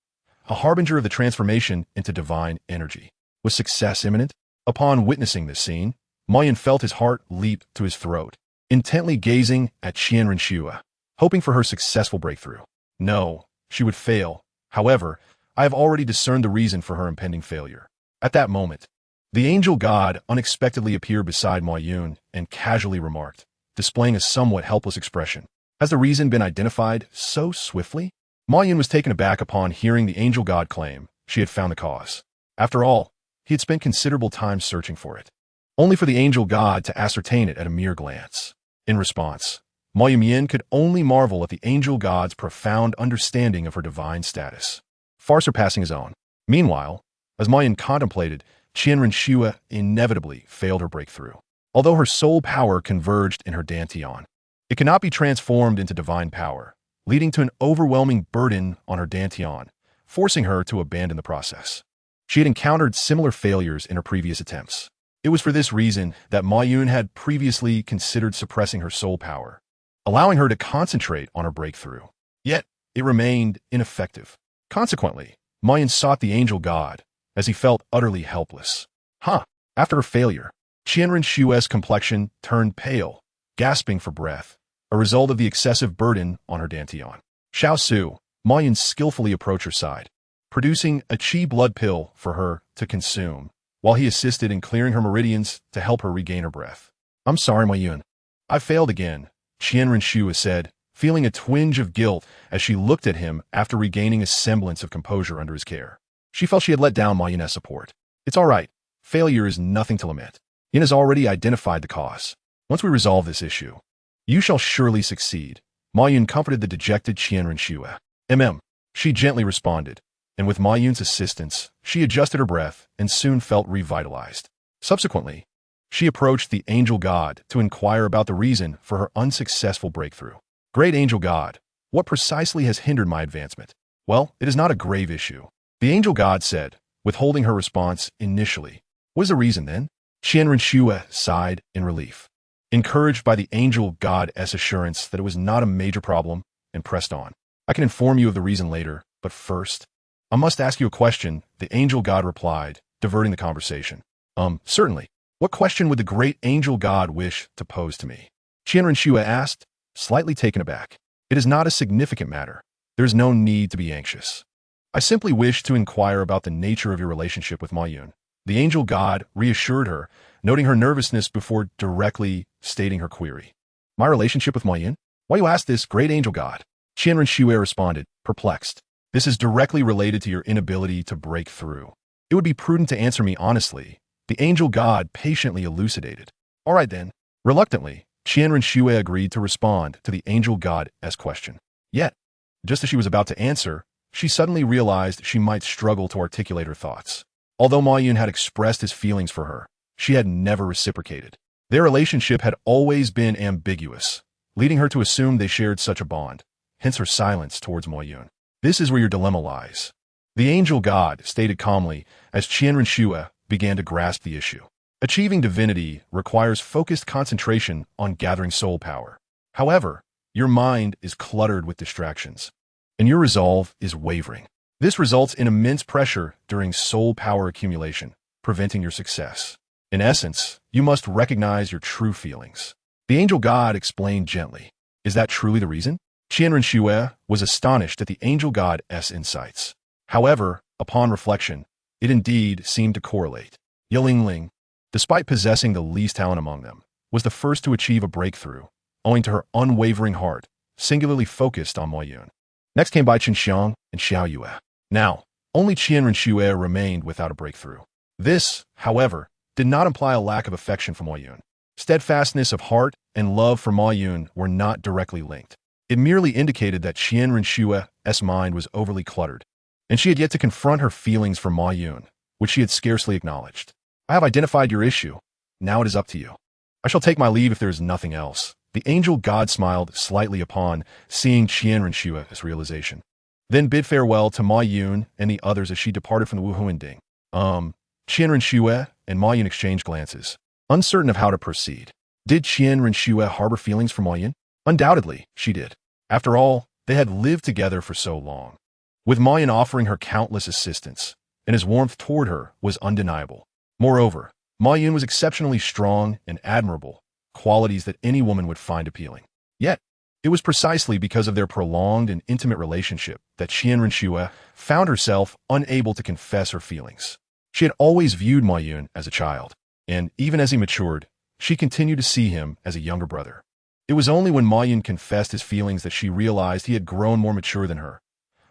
a harbinger of the transformation into divine energy. Was success imminent? Upon witnessing this scene, Mo Yin felt his heart leap to his throat, intently gazing at Qian Renxue, hoping for her successful breakthrough. No, she would fail. However, I have already discerned the reason for her impending failure. At that moment, the angel god unexpectedly appeared beside Mo Yin and casually remarked, displaying a somewhat helpless expression. Has the reason been identified so swiftly? Mo Yin was taken aback upon hearing the angel god claim she had found the cause. After all, he had spent considerable time searching for it, only for the angel god to ascertain it at a mere glance. In response, Mo Yin could only marvel at the angel god's profound understanding of her divine status, far surpassing his own. Meanwhile, as Mo Yin contemplated, Qianren Xue inevitably failed her breakthrough. Although her soul power converged in her dantian, it cannot be transformed into divine power, leading to an overwhelming burden on her dantian, forcing her to abandon the process. She had encountered similar failures in her previous attempts. It was for this reason that Ma Yun had previously considered suppressing her soul power, allowing her to concentrate on her breakthrough. Yet, it remained ineffective. Consequently, Ma Yun sought the angel god, as he felt utterly helpless. After her failure, Qianren Xue's complexion turned pale, gasping for breath, a result of the excessive burden on her dantian. Xiao Su, Ma Yun skillfully approached her side, producing a qi blood pill for her to consume, while he assisted in clearing her meridians to help her regain her breath. "I'm sorry, Ma Yun. I failed again," Qianren Xue said, feeling a twinge of guilt as she looked at him after regaining a semblance of composure under his care. She felt she had let down Ma Yun's support. "It's all right. Failure is nothing to lament. Yin has already identified the cause. Once we resolve this issue, you shall surely succeed." Ma Yun comforted the dejected Qianren Xue. She gently responded, and with Ma Yun's assistance, she adjusted her breath and soon felt revitalized. Subsequently, she approached the angel god to inquire about the reason for her unsuccessful breakthrough. "Great angel god, what precisely has hindered my advancement?" "Well, it is not a grave issue," the angel god said, withholding her response initially. "What is the reason then?" Qianren Xue sighed in relief, encouraged by the angel god's assurance that it was not a major problem, and pressed on. "I can inform you of the reason later, but first, I must ask you a question," the angel god replied, diverting the conversation. Certainly. What question would the great angel god wish to pose to me?" Qianren Xue asked, slightly taken aback. "It is not a significant matter. There is no need to be anxious. I simply wish to inquire about the nature of your relationship with Ma Yun." The angel god reassured her, noting her nervousness before directly stating her query. "My relationship with Ma Yun? Why you ask this, great angel god?" Qianren Xue responded, perplexed. "This is directly related to your inability to break through. It would be prudent to answer me honestly," the angel god patiently elucidated. "All right then." Reluctantly, Qianren Xue agreed to respond to the angel god's question. Yet, just as she was about to answer, she suddenly realized she might struggle to articulate her thoughts. Although Ma Yun had expressed his feelings for her, she had never reciprocated. Their relationship had always been ambiguous, leading her to assume they shared such a bond, hence her silence towards Ma Yun. "This is where your dilemma lies," the angel god stated calmly as Qianren Xue began to grasp the issue. "Achieving divinity requires focused concentration on gathering soul power. However, your mind is cluttered with distractions, and your resolve is wavering. This results in immense pressure during soul power accumulation, preventing your success. In essence, you must recognize your true feelings," the angel god explained gently. "Is that truly the reason?" Qianren Xue was astonished at the angel god's insights. However, upon reflection, it indeed seemed to correlate. Yilingling, despite possessing the least talent among them, was the first to achieve a breakthrough, owing to her unwavering heart, singularly focused on Ma Yun. Next came Bai Qinxiang and Xiao Yue. Now, only Qianren Xue remained without a breakthrough. This, however, did not imply a lack of affection for Ma Yun. Steadfastness of heart and love for Ma Yun were not directly linked. It merely indicated that Qianren Xue's mind was overly cluttered, and she had yet to confront her feelings for Ma Yun, which she had scarcely acknowledged. "I have identified your issue. Now it is up to you. I shall take my leave if there is nothing else." The angel god smiled slightly upon seeing Qianren Xue's realization, then bid farewell to Ma Yun and the others as she departed from the Wuhuanding. Qianren Xue and Ma Yun exchanged glances, uncertain of how to proceed. Did Qianren Xue harbor feelings for Ma Yun? Undoubtedly, she did. After all, they had lived together for so long, with Ma Yun offering her countless assistance, and his warmth toward her was undeniable. Moreover, Ma Yun was exceptionally strong and admirable, qualities that any woman would find appealing. Yet, it was precisely because of their prolonged and intimate relationship that Qianren Xue found herself unable to confess her feelings. She had always viewed Ma Yun as a child, and even as he matured, she continued to see him as a younger brother. It was only when Ma Yun confessed his feelings that she realized he had grown more mature than her,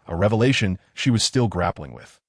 a revelation she was still grappling with.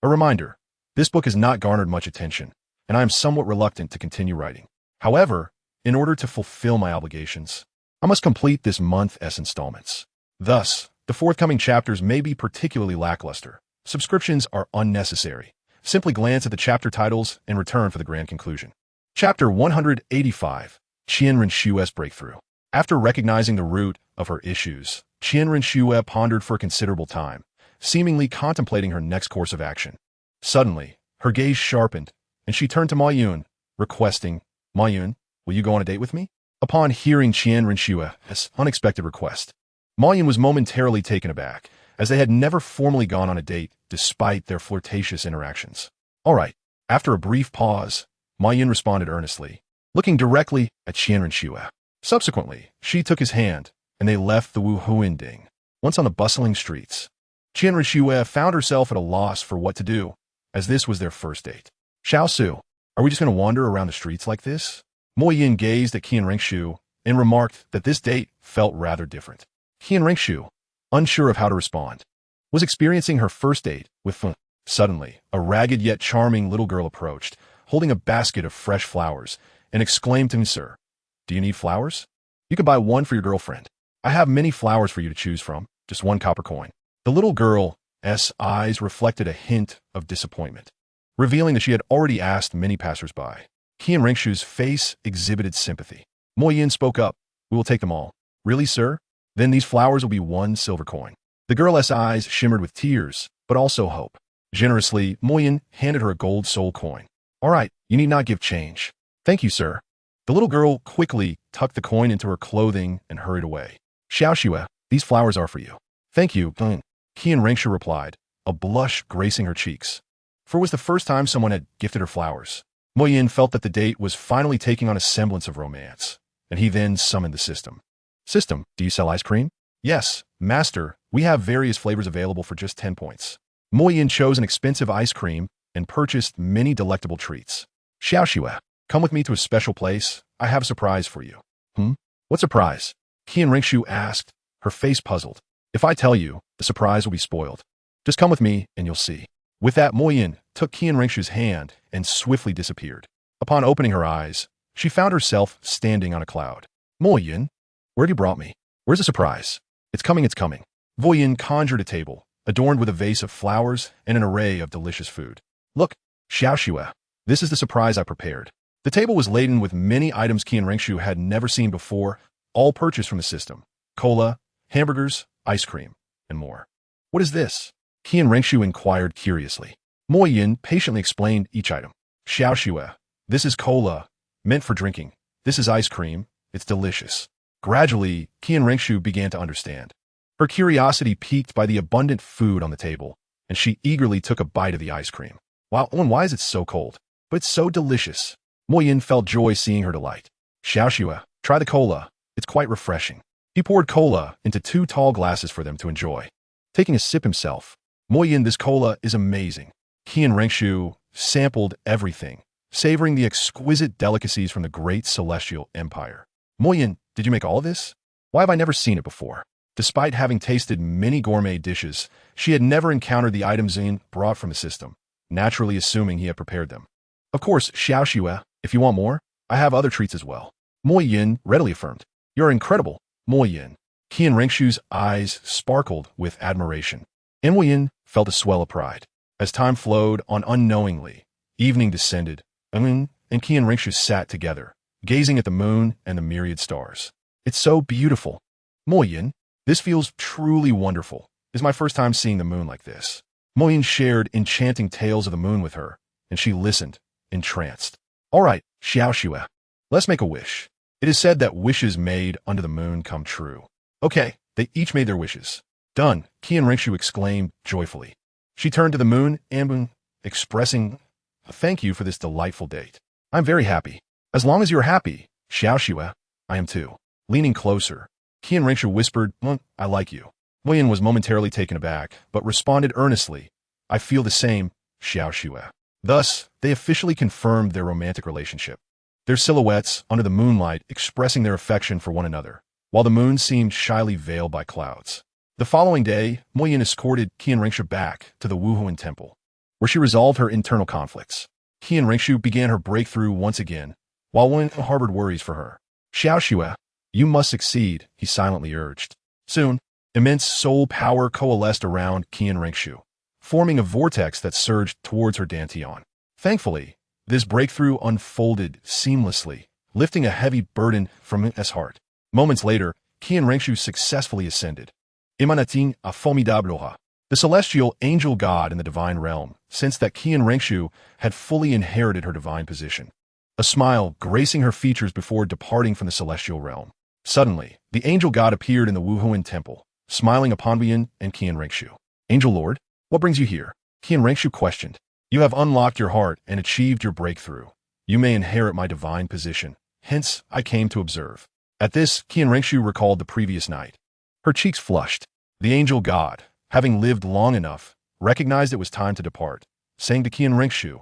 A reminder, this book has not garnered much attention, and I am somewhat reluctant to continue writing. However, in order to fulfill my obligations, I must complete this month's installments. Thus, the forthcoming chapters may be particularly lackluster. Subscriptions are unnecessary, Simply glance at the chapter titles and return for the grand conclusion. Chapter 185, Qian Renshue's Breakthrough. After recognizing the root of her issues, Qian Renshue pondered for a considerable time, seemingly contemplating her next course of action. Suddenly, her gaze sharpened, and she turned to Ma Yun, requesting, "Ma Yun, will you go on a date with me?" Upon hearing Qian Renshue's unexpected request, Ma Yun was momentarily taken aback, as they had never formally gone on a date despite their flirtatious interactions. "All right." After a brief pause, Ma Yun responded earnestly, looking directly at Qian Renshue. Subsequently, she took his hand, and they left the Wu Huinding. Once on the bustling streets, Qian Renshue found herself at a loss for what to do, as this was their first date. "Xiao Su, are we just going to wander around the streets like this?" Mo Yin gazed at Qian Rengshu and remarked that this date felt rather different. Qian Rengshu, unsure of how to respond, was experiencing her first date with Feng. Suddenly, a ragged yet charming little girl approached, holding a basket of fresh flowers, and exclaimed to him, "Sir, do you need flowers? You could buy one for your girlfriend. I have many flowers for you to choose from, just 1 copper coin." The little girl's eyes reflected a hint of disappointment, revealing that she had already asked many passers-by. Qian Rengshu's face exhibited sympathy. Mo Yin spoke up, "We will take them all." "Really, sir? Then these flowers will be 1 silver coin." The girl's eyes shimmered with tears, but also hope. Generously, Mo Yin handed her a gold soul coin. "All right, you need not give change." "Thank you, sir." The little girl quickly tucked the coin into her clothing and hurried away. "Xiao Xue, these flowers are for you." "Thank you." Qian Rengshu replied, a blush gracing her cheeks. For it was the first time someone had gifted her flowers. Mo Yin felt that the date was finally taking on a semblance of romance, and he then summoned the system. "System, do you sell ice cream?" "Yes, master, we have various flavors available for just 10 points." Mo Yin chose an expensive ice cream and purchased many delectable treats. "Xiao Xue, come with me to a special place. I have a surprise for you." "What surprise?" Qian Rengshu asked, her face puzzled. "If I tell you, the surprise will be spoiled. Just come with me and you'll see." With that, Mo Yin took Qian Rengshu's hand and swiftly disappeared. Upon opening her eyes, she found herself standing on a cloud. "Mo Yin, where have you brought me? Where's the surprise?" It's coming. Mo Yin conjured a table, adorned with a vase of flowers and an array of delicious food. "Look, Xiao Xue, this is the surprise I prepared." The table was laden with many items Qian Rengshu had never seen before, all purchased from the system: cola, hamburgers, ice cream, and more. "What is this?" Qian Rengshu inquired curiously. Mo Yin patiently explained each item. "Xiao Xue, this is cola, meant for drinking. This is ice cream. It's delicious." Gradually, Qian Rengshu began to understand. Her curiosity piqued by the abundant food on the table, and she eagerly took a bite of the ice cream. "Wow, why is it so cold? But it's so delicious." Mo Yin felt joy seeing her delight. "Xiao Xue, try the cola. It's quite refreshing." He poured cola into 2 tall glasses for them to enjoy. Taking a sip himself, "Mo Yin, this cola is amazing." Qian Rengshu sampled everything, savoring the exquisite delicacies from the great celestial empire. "Mo Yin, did you make all of this? Why have I never seen it before?" Despite having tasted many gourmet dishes, she had never encountered the items Yin brought from the system, naturally assuming he had prepared them. "Of course, Xiao Xue, if you want more, I have other treats as well." Mo Yin readily affirmed. "You're incredible, Mo Yin." Qian Rengshu's eyes sparkled with admiration, and Mo Yin felt a swell of pride. As time flowed on unknowingly, evening descended, and Qian Rengshu sat together, gazing at the moon and the myriad stars. "It's so beautiful. Mo Yin, this feels truly wonderful. It's my first time seeing the moon like this." Mo Yin shared enchanting tales of the moon with her, and she listened, entranced. "All right, Xiao Xue, let's make a wish. It is said that wishes made under the moon come true." "Okay," they each made their wishes. "Done," Qian Rengshu exclaimed joyfully. She turned to the moon and, expressing, "Thank you for this delightful date. I'm very happy." "As long as you're happy, Xiao Xue, I am too." Leaning closer, Qian Rengshu whispered, "I like you." Mo Yin was momentarily taken aback, but responded earnestly, "I feel the same, Xiao Xue." Thus, they officially confirmed their romantic relationship, their silhouettes under the moonlight expressing their affection for one another, while the moon seemed shyly veiled by clouds. The following day, Mo Yin escorted Qian Rengshu back to the Wuhuan Temple, where she resolved her internal conflicts. Qian Rengshu began her breakthrough once again, while Wen harbored worries for her. "Xiao Xue, you must succeed," he silently urged. Soon, immense soul power coalesced around Qian Rengshu, forming a vortex that surged towards her dantian. Thankfully, this breakthrough unfolded seamlessly, lifting a heavy burden from his heart. Moments later, Qian Rengshu successfully ascended. Emanating a formidable. The celestial angel god in the divine realm sensed that Qian Rengshu had fully inherited her divine position. A smile gracing her features before departing from the celestial realm. Suddenly, the angel god appeared in the Wuhuan temple, smiling upon Bian and Qian Rengshu. Angel Lord, what brings you here? Qian Rengshu questioned. You have unlocked your heart and achieved your breakthrough. You may inherit my divine position. Hence, I came to observe. At this, Qian Rengshu recalled the previous night. Her cheeks flushed. The angel god, having lived long enough, recognized it was time to depart, saying to Qian Rengshu,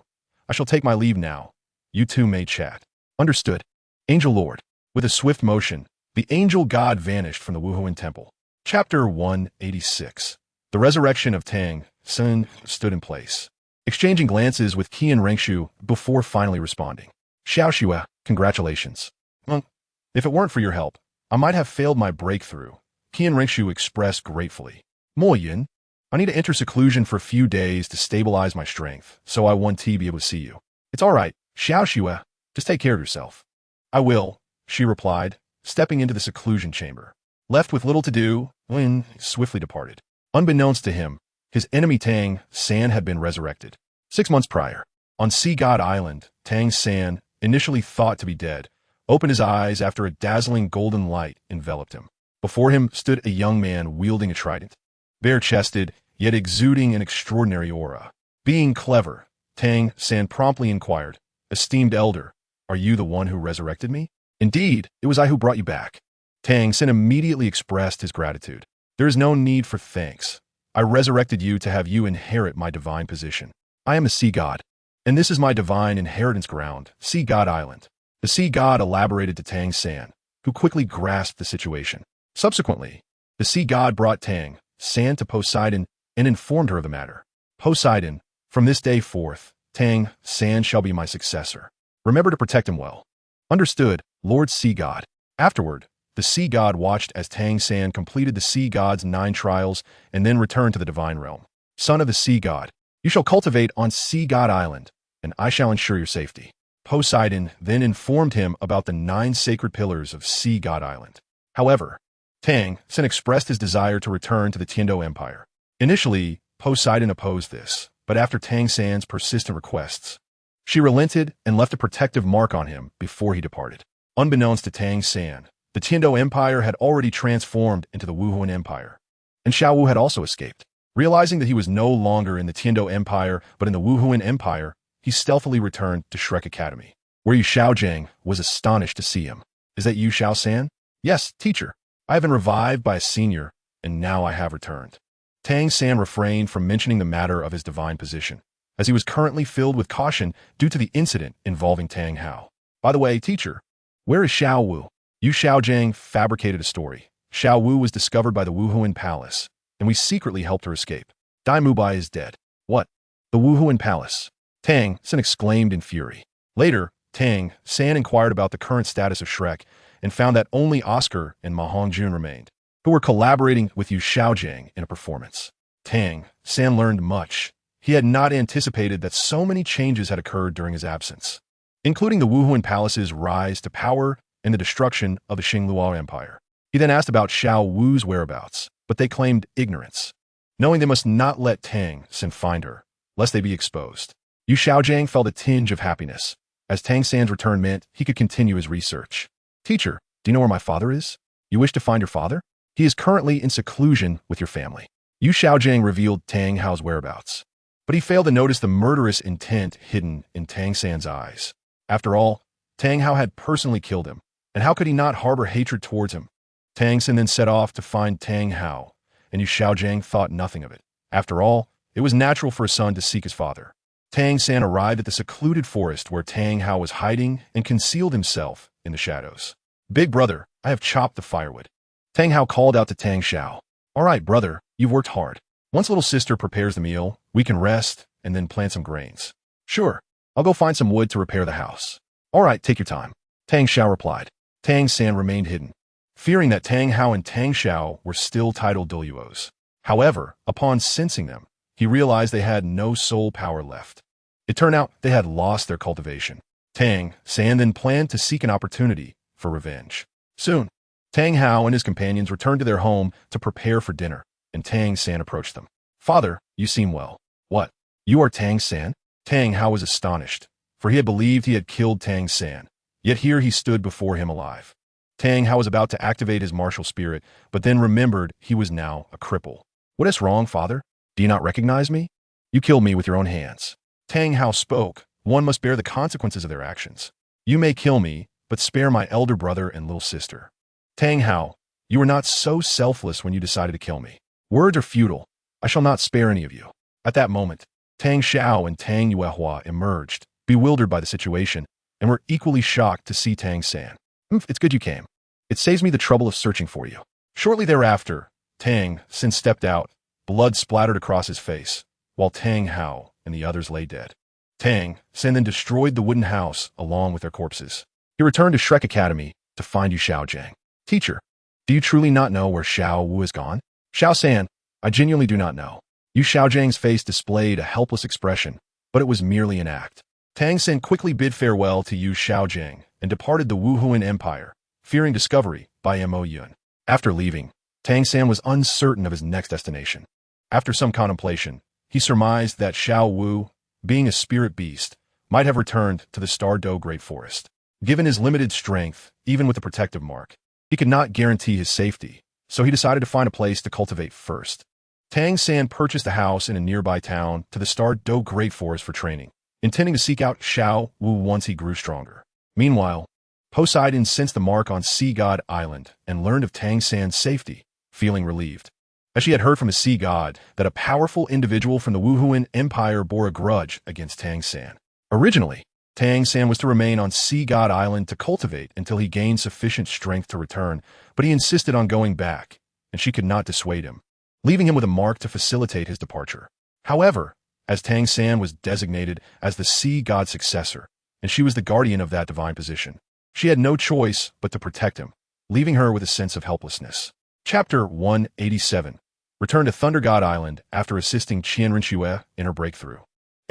I shall take my leave now. You two may chat. Understood. Angel Lord. With a swift motion, the angel god vanished from the Wuhuan temple. Chapter 186. The resurrection of Tang Sun stood in place, exchanging glances with Qian Rengshu before finally responding. Xiao Xue, congratulations. Monk, if it weren't for your help, I might have failed my breakthrough. Qian Rengshu expressed gratefully. Mo Yin, I need to enter seclusion for a few days to stabilize my strength, so I won't be able to see you. It's all right, Xiao Xue, just take care of yourself. I will, she replied, stepping into the seclusion chamber. Left with little to do, Wen swiftly departed. Unbeknownst to him, his enemy Tang San had been resurrected. 6 months prior, on Sea God Island, Tang San, initially thought to be dead, opened his eyes after a dazzling golden light enveloped him. Before him stood a young man wielding a trident, bare-chested, yet exuding an extraordinary aura. Being clever, Tang San promptly inquired, Esteemed elder, are you the one who resurrected me? Indeed, it was I who brought you back. Tang San immediately expressed his gratitude. There is no need for thanks. I resurrected you to have you inherit my divine position. I am a sea god, and this is my divine inheritance ground, Sea God Island. The sea god elaborated to Tang San, who quickly grasped the situation. Subsequently, the sea god brought Tang San to Poseidon and informed her of the matter. Poseidon, from this day forth, Tang San shall be my successor. Remember to protect him well. Understood, Lord Sea God. Afterward, the sea god watched as Tang San completed the sea god's 9 trials and then returned to the divine realm. Son of the sea god, you shall cultivate on Sea God Island, and I shall ensure your safety. Poseidon then informed him about the 9 sacred pillars of Sea God Island. However, Tang San expressed his desire to return to the Tiando Empire. Initially, Poseidon opposed this, but after Tang San's persistent requests, she relented and left a protective mark on him before he departed. Unbeknownst to Tang San, the Tiando Empire had already transformed into the Wuhuan Empire, and Xiao Wu had also escaped. Realizing that he was no longer in the Tiando Empire but in the Wuhuan Empire, he stealthily returned to Shrek Academy, where Yu Xiaojiang was astonished to see him. Is that you, Xiao San? Yes, teacher. I have been revived by a senior, and now I have returned. Tang San refrained from mentioning the matter of his divine position, as he was currently filled with caution due to the incident involving Tang Hao. By the way, teacher, where is Xiao Wu? Yu Xiaojiang fabricated a story. Xiao Wu was discovered by the Wuhuan Palace, and we secretly helped her escape. Dai Mubai is dead. What? The Wuhuan Palace? Tang San exclaimed in fury. Later, Tang San inquired about the current status of Shrek and found that only Oscar and Ma Hongjun remained, who were collaborating with Yu Xiaojiang in a performance. Tang San learned much. He had not anticipated that so many changes had occurred during his absence, including the Wuhuan Palace's rise to power and the destruction of the Xingluo Empire. He then asked about Xiao Wu's whereabouts, but they claimed ignorance, knowing they must not let Tang San find her, lest they be exposed. Yu Xiaojiang felt a tinge of happiness, as Tang San's return meant he could continue his research. Teacher, do you know where my father is? You wish to find your father? He is currently in seclusion with your family. Yu Xiaojiang revealed Tang Hao's whereabouts, but he failed to notice the murderous intent hidden in Tang San's eyes. After all, Tang Hao had personally killed him, and how could he not harbor hatred towards him? Tang San then set off to find Tang Hao, and Yu Xiaojiang thought nothing of it. After all, it was natural for a son to seek his father. Tang San arrived at the secluded forest where Tang Hao was hiding and concealed himself in the shadows. Big brother, I have chopped the firewood. Tang Hao called out to Tang Xiao. All right, brother, you've worked hard. Once little sister prepares the meal, we can rest and then plant some grains. Sure, I'll go find some wood to repair the house. All right, take your time. Tang Xiao replied. Tang San remained hidden, fearing that Tang Hao and Tang Xiao were still titled Douluos. However, upon sensing them, he realized they had no soul power left. It turned out they had lost their cultivation. Tang San then planned to seek an opportunity for revenge. Soon, Tang Hao and his companions returned to their home to prepare for dinner, and Tang San approached them. "Father, you seem well." "What? You are Tang San?" Tang Hao was astonished, for he had believed he had killed Tang San, yet here he stood before him alive. Tang Hao was about to activate his martial spirit, but then remembered he was now a cripple. "What is wrong, father? Do you not recognize me? You killed me with your own hands." Tang Hao spoke. "One must bear the consequences of their actions. You may kill me, but spare my elder brother and little sister." "Tang Hao, you were not so selfless when you decided to kill me. Words are futile. I shall not spare any of you." At that moment, Tang Xiao and Tang Yuehua emerged, bewildered by the situation, and were equally shocked to see Tang San. "It's good you came. It saves me the trouble of searching for you." Shortly thereafter, Tang San stepped out. Blood splattered across his face, while Tang Hao and the others lay dead. Tang San then destroyed the wooden house along with their corpses. He returned to Shrek Academy to find Yu Xiaojiang. "Teacher, do you truly not know where Xiao Wu has gone?" "Xiao San, I genuinely do not know." Yu Xiaojiang's face displayed a helpless expression, but it was merely an act. Tang San quickly bid farewell to Yu Xiaojiang and departed the Wuhuan Empire, fearing discovery by Mo Yun. After leaving, Tang San was uncertain of his next destination. After some contemplation, he surmised that Xiao Wu, being a spirit beast, might have returned to the Star Do Great Forest. Given his limited strength, even with a protective mark, he could not guarantee his safety, so he decided to find a place to cultivate first. Tang San purchased a house in a nearby town to the Star Do Great Forest for training, intending to seek out Xiao Wu once he grew stronger. Meanwhile, Poseidon sensed the mark on Sea God Island and learned of Tang San's safety, feeling relieved, as she had heard from a sea god that a powerful individual from the Wuhuan Empire bore a grudge against Tang San. Originally, Tang San was to remain on Sea God Island to cultivate until he gained sufficient strength to return, but he insisted on going back, and she could not dissuade him, leaving him with a mark to facilitate his departure. However, as Tang San was designated as the sea god's successor, and she was the guardian of that divine position, she had no choice but to protect him, leaving her with a sense of helplessness. Chapter 187. Return to Thunder God Island after assisting Qian Renxue in her breakthrough.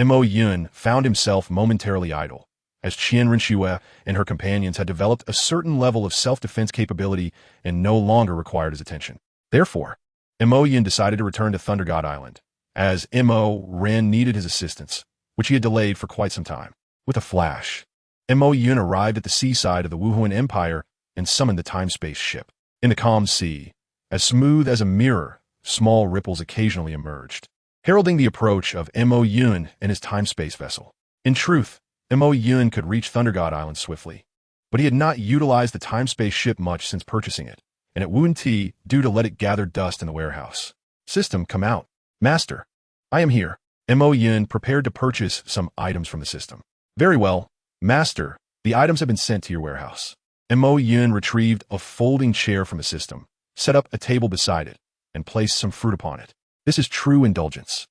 Mo Yun found himself momentarily idle, as Qian Renxue and her companions had developed a certain level of self-defense capability and no longer required his attention. Therefore, Mo Yun decided to return to Thunder God Island, as Mo Ren needed his assistance, which he had delayed for quite some time. With a flash, Mo Yun arrived at the seaside of the Wuhuan Empire and summoned the time-space ship. In the calm sea, as smooth as a mirror, small ripples occasionally emerged, heralding the approach of Mo Yun and his time-space vessel. In truth, Mo Yun could reach Thunder God Island swiftly, but he had not utilized the time-space ship much since purchasing it, and at Wu Ti due to let it gather dust in the warehouse. "System, come out." "Master, I am here." Mo Yun prepared to purchase some items from the system. "Very well, Master, the items have been sent to your warehouse." Mo Yun retrieved a folding chair from the system, set up a table beside it, and placed some fruit upon it. This is true indulgence.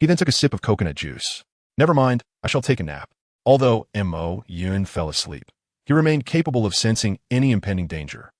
He then took a sip of coconut juice. "Never mind, I shall take a nap." Although Mo Yun fell asleep, he remained capable of sensing any impending danger.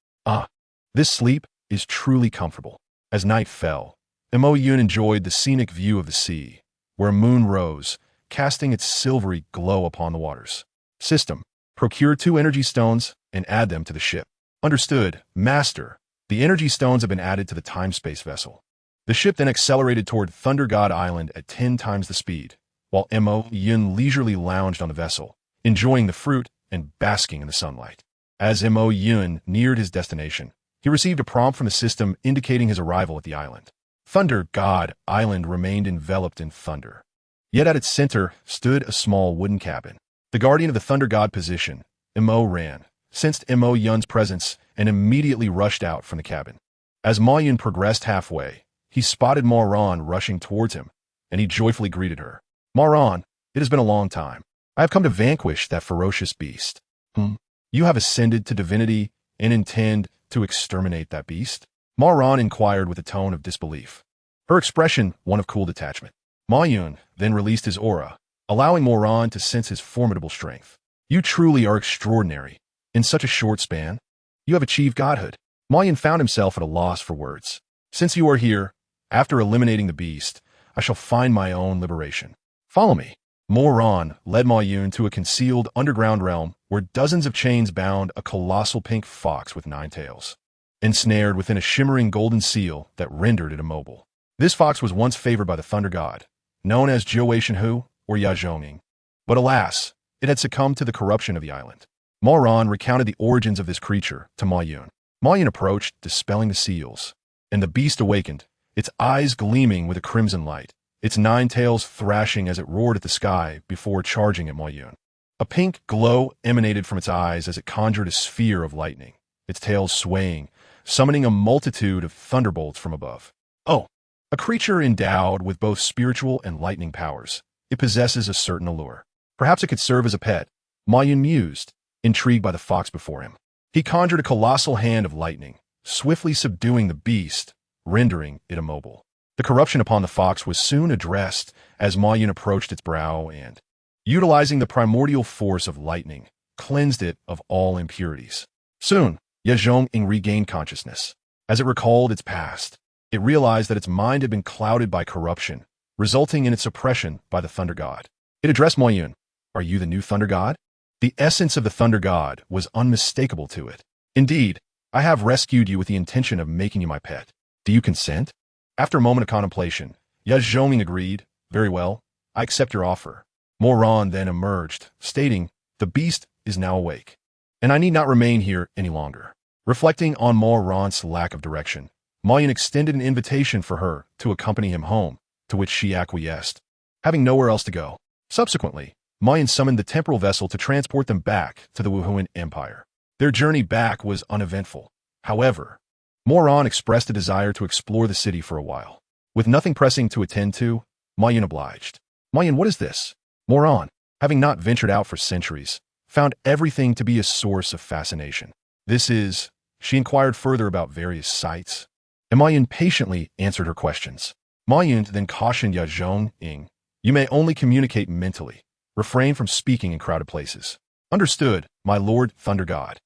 This sleep is truly comfortable. As night fell, Mo Yun enjoyed the scenic view of the sea, where a moon rose, casting its silvery glow upon the waters. "System, procure 2 energy stones and add them to the ship." "Understood, Master." The energy stones have been added to the time-space vessel. The ship then accelerated toward Thunder God Island at 10 times the speed, while Mo Yun leisurely lounged on the vessel, enjoying the fruit and basking in the sunlight. As Mo Yun neared his destination, he received a prompt from the system indicating his arrival at the island. Thunder God Island remained enveloped in thunder. Yet at its center stood a small wooden cabin. The guardian of the Thunder God position, Mo Ran, sensed Mo Yun's presence and immediately rushed out from the cabin. As Mo Yun progressed halfway, he spotted Ma Ran rushing towards him, and he joyfully greeted her. "Ma Ran, it has been a long time. I have come to vanquish that ferocious beast." You have ascended to divinity and intend to exterminate that beast?" Ma Ran inquired with a tone of disbelief, her expression one of cool detachment. Ma Yun then released his aura, allowing Ma Ran to sense his formidable strength. "You truly are extraordinary. In such a short span, you have achieved godhood." Ma Yun found himself at a loss for words. "Since you are here, after eliminating the beast, I shall find my own liberation. Follow me. Moran led Ma Yun to a concealed underground realm where dozens of chains bound a colossal pink fox with 9 tails, ensnared within a shimmering golden seal that rendered it immobile. This fox was once favored by the Thunder God, known as Jiu Shenhu or Yazhonging, but alas, it had succumbed to the corruption of the island. Moran recounted the origins of this creature to Ma Yun. Ma Yun approached, dispelling the seals, and the beast awakened, its eyes gleaming with a crimson light, its 9 tails thrashing as it roared at the sky before charging at Ma Yun. A pink glow emanated from its eyes as it conjured a sphere of lightning, its tails swaying, summoning a multitude of thunderbolts from above. Oh, a creature endowed with both spiritual and lightning powers. It possesses a certain allure. Perhaps it could serve as a pet, Ma Yun mused, intrigued by the fox before him. He conjured a colossal hand of lightning, swiftly subduing the beast, rendering it immobile. The corruption upon the fox was soon addressed as Ma Yun approached its brow and, utilizing the primordial force of lightning, cleansed it of all impurities. Soon, Yazhonging regained consciousness. As it recalled its past, it realized that its mind had been clouded by corruption, resulting in its suppression by the Thunder God. It addressed Ma Yun. Are you the new Thunder God? The essence of the Thunder God was unmistakable to it. Indeed, I have rescued you with the intention of making you my pet. Do you consent? After a moment of contemplation, Yazhonging agreed. Very well, I accept your offer. Moran then emerged, stating, the beast is now awake, and I need not remain here any longer. Reflecting on Moran's lack of direction, Ma Yun extended an invitation for her to accompany him home, to which she acquiesced, having nowhere else to go. Subsequently, Ma Yun summoned the temporal vessel to transport them back to the Wuhuan Empire. Their journey back was uneventful. However, Moran expressed a desire to explore the city for a while. With nothing pressing to attend to, Ma Yun obliged. Ma Yun, what is this? Moran, having not ventured out for centuries, found everything to be a source of fascination. This is, she inquired further about various sights, and Ma Yun patiently answered her questions. Ma Yun then cautioned Yazhonging, you may only communicate mentally. Refrain from speaking in crowded places. Understood, my lord Thunder God.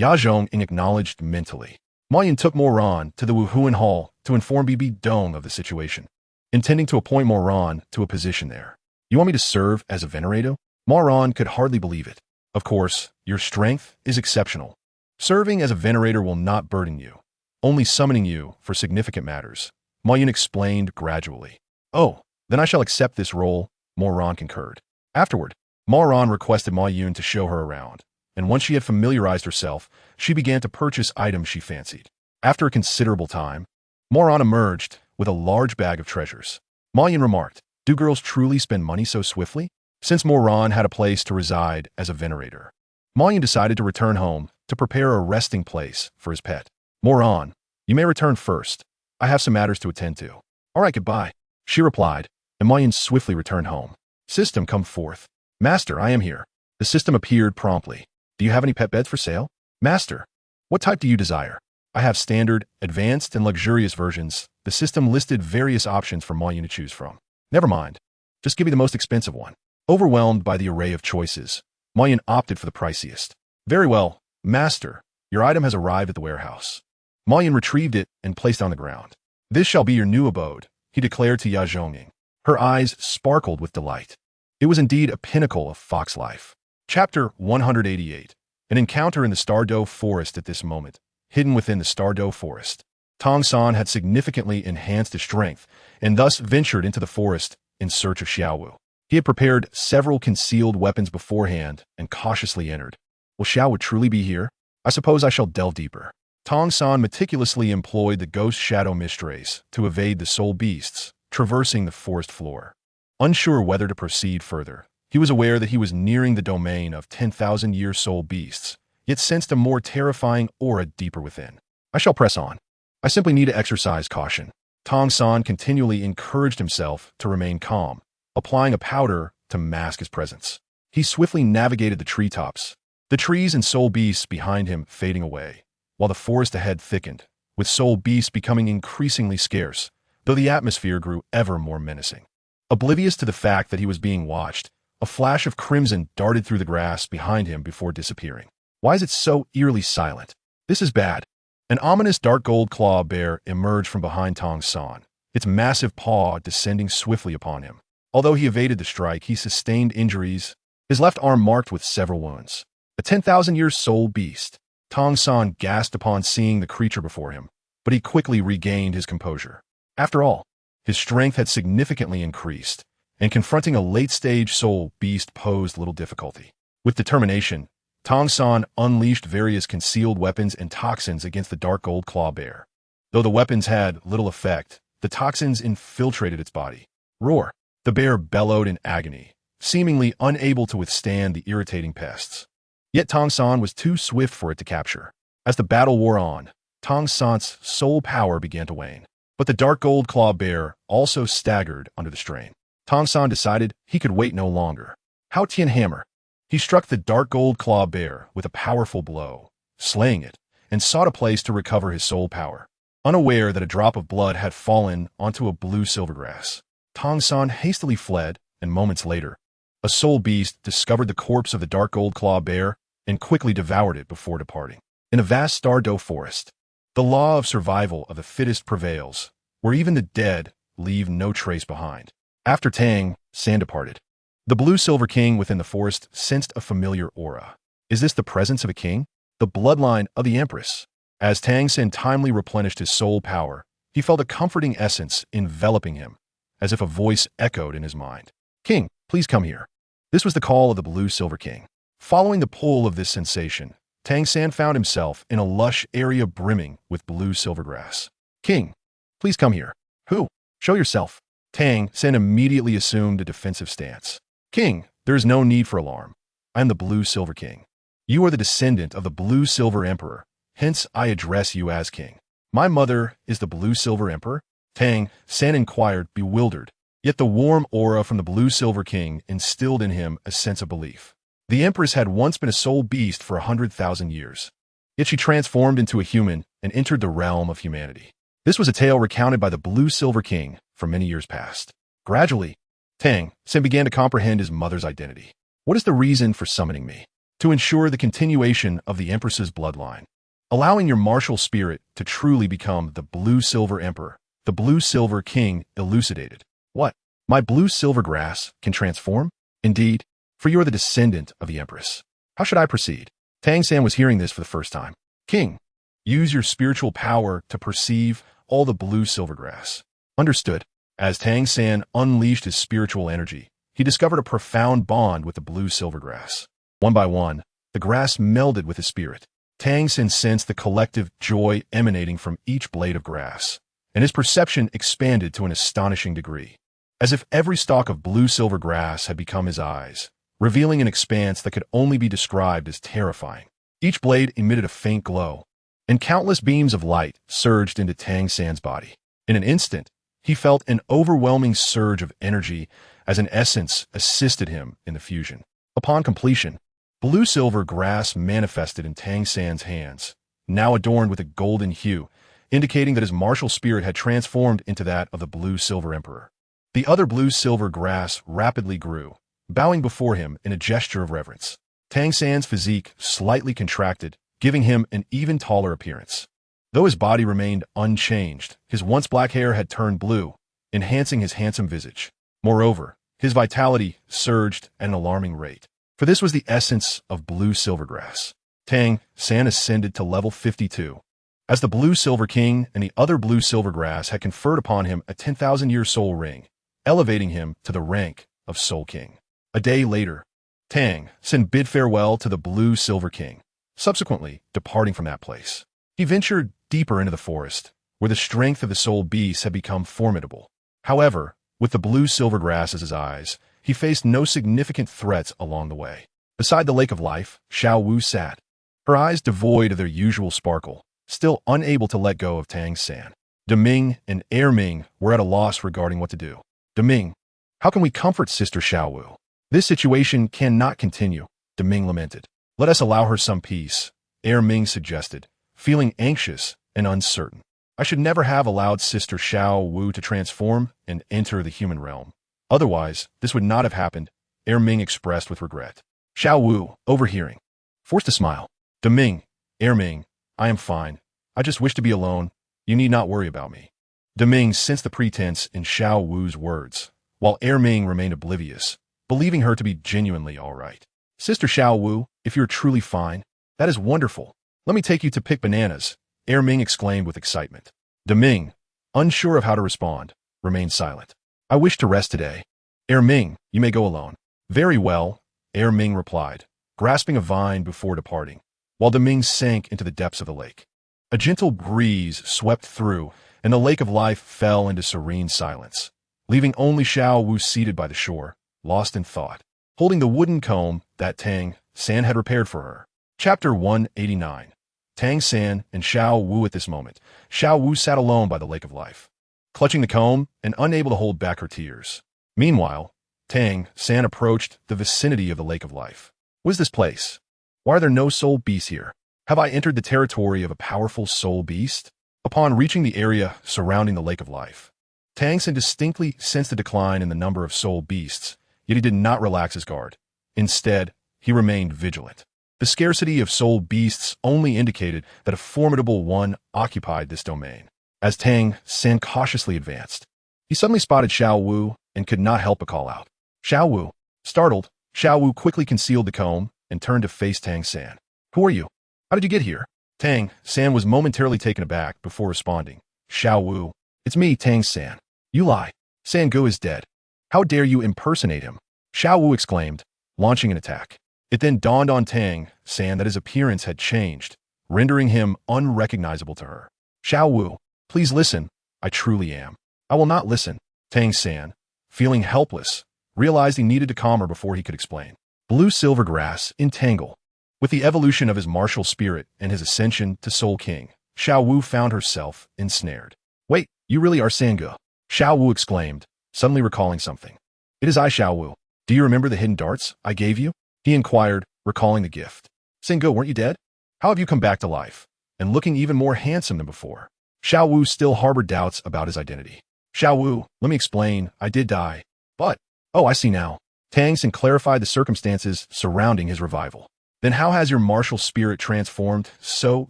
Yazhonging acknowledged mentally. Ma Yun took Moran to the Wuhuan Hall to inform Bibi Dong of the situation, intending to appoint Moran to a position there. You want me to serve as a venerator? Moran could hardly believe it. Of course, your strength is exceptional. Serving as a venerator will not burden you, only summoning you for significant matters, Ma Yun explained gradually. Oh, then I shall accept this role, Moran concurred. Afterward, Moran requested Ma Yun to show her around, and once she had familiarized herself, she began to purchase items she fancied. After a considerable time, Moran emerged with a large bag of treasures. Ma Yun remarked, do girls truly spend money so swiftly? Since Moran had a place to reside as a venerator, Ma Yun decided to return home to prepare a resting place for his pet. Moran, you may return first. I have some matters to attend to. All right, goodbye, she replied, and Ma Yun swiftly returned home. System, come forth. Master, I am here. The system appeared promptly. Do you have any pet beds for sale? Master, what type do you desire? I have standard, advanced, and luxurious versions. The system listed various options for Ma Yun to choose from. Never mind. Just give me the most expensive one. Overwhelmed by the array of choices, Ma Yun opted for the priciest. Very well, Master. Your item has arrived at the warehouse. Ma Yun retrieved it and placed it on the ground. This shall be your new abode, he declared to Yazhonging. Her eyes sparkled with delight. It was indeed a pinnacle of fox life. Chapter 188. An encounter in the Stardow Forest. At this moment, hidden within the Stardow Forest, Tong San had significantly enhanced his strength and thus ventured into the forest in search of Xiaowu. He had prepared several concealed weapons beforehand and cautiously entered. Will Xiaowu truly be here? I suppose I shall delve deeper. Tong San meticulously employed the ghost shadow mistrace to evade the soul beasts, traversing the forest floor. Unsure whether to proceed further, he was aware that he was nearing the domain of 10,000-year soul beasts, yet sensed a more terrifying aura deeper within. I shall press on. I simply need to exercise caution. Tong San continually encouraged himself to remain calm, applying a powder to mask his presence. He swiftly navigated the treetops, the trees and soul beasts behind him fading away, while the forest ahead thickened, with soul beasts becoming increasingly scarce, though the atmosphere grew ever more menacing. Oblivious to the fact that he was being watched, a flash of crimson darted through the grass behind him before disappearing. Why is it so eerily silent? This is bad. An ominous dark gold claw bear emerged from behind Tong San, its massive paw descending swiftly upon him. Although he evaded the strike, he sustained injuries, his left arm marked with several wounds. A 10,000-year soul beast. Tong San gasped upon seeing the creature before him, but he quickly regained his composure. After all, his strength had significantly increased, and confronting a late-stage soul beast posed little difficulty. With determination, Tong San unleashed various concealed weapons and toxins against the dark gold claw bear. Though the weapons had little effect, the toxins infiltrated its body. Roar! The bear bellowed in agony, seemingly unable to withstand the irritating pests. Yet Tong San was too swift for it to capture. As the battle wore on, Tong San's soul power began to wane. But the dark gold claw bear also staggered under the strain. Tong San decided he could wait no longer. Hao Tian hammer. He struck the dark gold claw bear with a powerful blow, slaying it, and sought a place to recover his soul power. Unaware that a drop of blood had fallen onto a blue silvergrass, Tong San hastily fled, and moments later, a soul beast discovered the corpse of the dark gold claw bear and quickly devoured it before departing. In a vast Stardow forest, the law of survival of the fittest prevails, where even the dead leave no trace behind. After Tang San departed, the blue silver king within the forest sensed a familiar aura. Is this the presence of a king? The bloodline of the empress? As Tang San timely replenished his soul power, he felt a comforting essence enveloping him, as if a voice echoed in his mind. King, please come here. This was the call of the blue silver king. Following the pull of this sensation, Tang San found himself in a lush area brimming with blue silvergrass. King, please come here. Who? Show yourself. Tang San immediately assumed a defensive stance. King, there is no need for alarm. I am the blue silver king. You are the descendant of the blue silver emperor, hence I address you as king. My mother is the blue silver emperor? Tang San inquired, bewildered. Yet the warm aura from the blue silver king instilled in him a sense of belief. The empress had once been a soul beast for 100,000 years. Yet she transformed into a human and entered the realm of humanity. This was a tale recounted by the blue silver king for many years past. Gradually, Tang San began to comprehend his mother's identity. What is the reason for summoning me? To ensure the continuation of the empress's bloodline. Allowing your martial spirit to truly become the blue silver emperor, the blue silver king elucidated. What? My blue silver grass can transform? Indeed, for you are the descendant of the empress. How should I proceed? Tang San was hearing this for the first time. King, use your spiritual power to perceive all the blue silver grass. Understood. As Tang San unleashed his spiritual energy, he discovered a profound bond with the blue silver grass. One by one, the grass melded with his spirit. Tang San sensed the collective joy emanating from each blade of grass, and his perception expanded to an astonishing degree, as if every stalk of blue silver grass had become his eyes, revealing an expanse that could only be described as terrifying. Each blade emitted a faint glow, and countless beams of light surged into Tang San's body. In an instant, he felt an overwhelming surge of energy as an essence assisted him in the fusion. Upon completion, blue-silver grass manifested in Tang San's hands, now adorned with a golden hue, indicating that his martial spirit had transformed into that of the blue-silver emperor. The other blue-silver grass rapidly grew, bowing before him in a gesture of reverence. Tang San's physique slightly contracted, giving him an even taller appearance. Though his body remained unchanged, his once black hair had turned blue, enhancing his handsome visage. Moreover, his vitality surged at an alarming rate. For this was the essence of blue silvergrass. Tang San ascended to level 52. As the blue silver king and the other blue silvergrass had conferred upon him a 10,000-year soul ring, elevating him to the rank of soul king. A day later, Tang San bid farewell to the blue silver king, subsequently departing from that place. He ventured deeper into the forest, where the strength of the soul beast had become formidable. However, with the blue silvergrass as his eyes, he faced no significant threats along the way. Beside the lake of life, Xiao Wu sat, her eyes devoid of their usual sparkle, still unable to let go of Tang San. Deming and Air Ming were at a loss regarding what to do. Deming, how can we comfort Sister Xiao Wu? This situation cannot continue, Deming lamented. Let us allow her some peace, Air Ming suggested, feeling anxious and uncertain. I should never have allowed Sister Xiao Wu to transform and enter the human realm. Otherwise, this would not have happened, Air Ming expressed with regret. Xiao Wu, overhearing, forced a smile. Deming, Air Ming, I am fine. I just wish to be alone. You need not worry about me. Deming sensed the pretense in Xiao Wu's words, while Ming remained oblivious, believing her to be genuinely all right. Sister Xiao Wu, if you're truly fine, that is wonderful. Let me take you to pick bananas, Ming exclaimed with excitement. Deming, unsure of how to respond, remained silent. I wish to rest today. Ming, you may go alone. Very well, Ming replied, grasping a vine before departing, while Deming sank into the depths of the lake. A gentle breeze swept through, and the lake of life fell into serene silence, leaving only Xiao Wu seated by the shore, lost in thought, holding the wooden comb that Tang San had repaired for her. Chapter 189. Tang San and Xiao Wu. At this moment, Xiao Wu sat alone by the lake of life, clutching the comb and unable to hold back her tears. Meanwhile, Tang San approached the vicinity of the lake of life. What is this place? Why are there no soul beasts here? Have I entered the territory of a powerful soul beast? Upon reaching the area surrounding the lake of life, Tang San distinctly sensed a decline in the number of soul beasts, yet he did not relax his guard. Instead, he remained vigilant. The scarcity of soul beasts only indicated that a formidable one occupied this domain. As Tang San cautiously advanced, he suddenly spotted Xiao Wu and could not help but call out. Xiao Wu. Startled, Xiao Wu quickly concealed the comb and turned to face Tang San. Who are you? How did you get here? Tang San was momentarily taken aback before responding. Xiao Wu. It's me, Tang San. You lie. San Gu is dead. How dare you impersonate him? Xiao Wu exclaimed, launching an attack. It then dawned on Tang San that his appearance had changed, rendering him unrecognizable to her. Xiao Wu, please listen. I truly am. I will not listen. Tang San, feeling helpless, realized he needed to calm her before he could explain. Blue silvergrass entangle. With the evolution of his martial spirit and his ascension to Soul King, Xiao Wu found herself ensnared. Wait, you really are San Gu? Xiao Wu exclaimed, suddenly recalling something. It is I, Xiao Wu. Do you remember the hidden darts I gave you? He inquired, recalling the gift. San Gu, weren't you dead? How have you come back to life? And looking even more handsome than before. Xiao Wu still harbored doubts about his identity. Xiao Wu, let me explain. I did die. But, oh, I see now. Tang San clarified the circumstances surrounding his revival. Then how has your martial spirit transformed so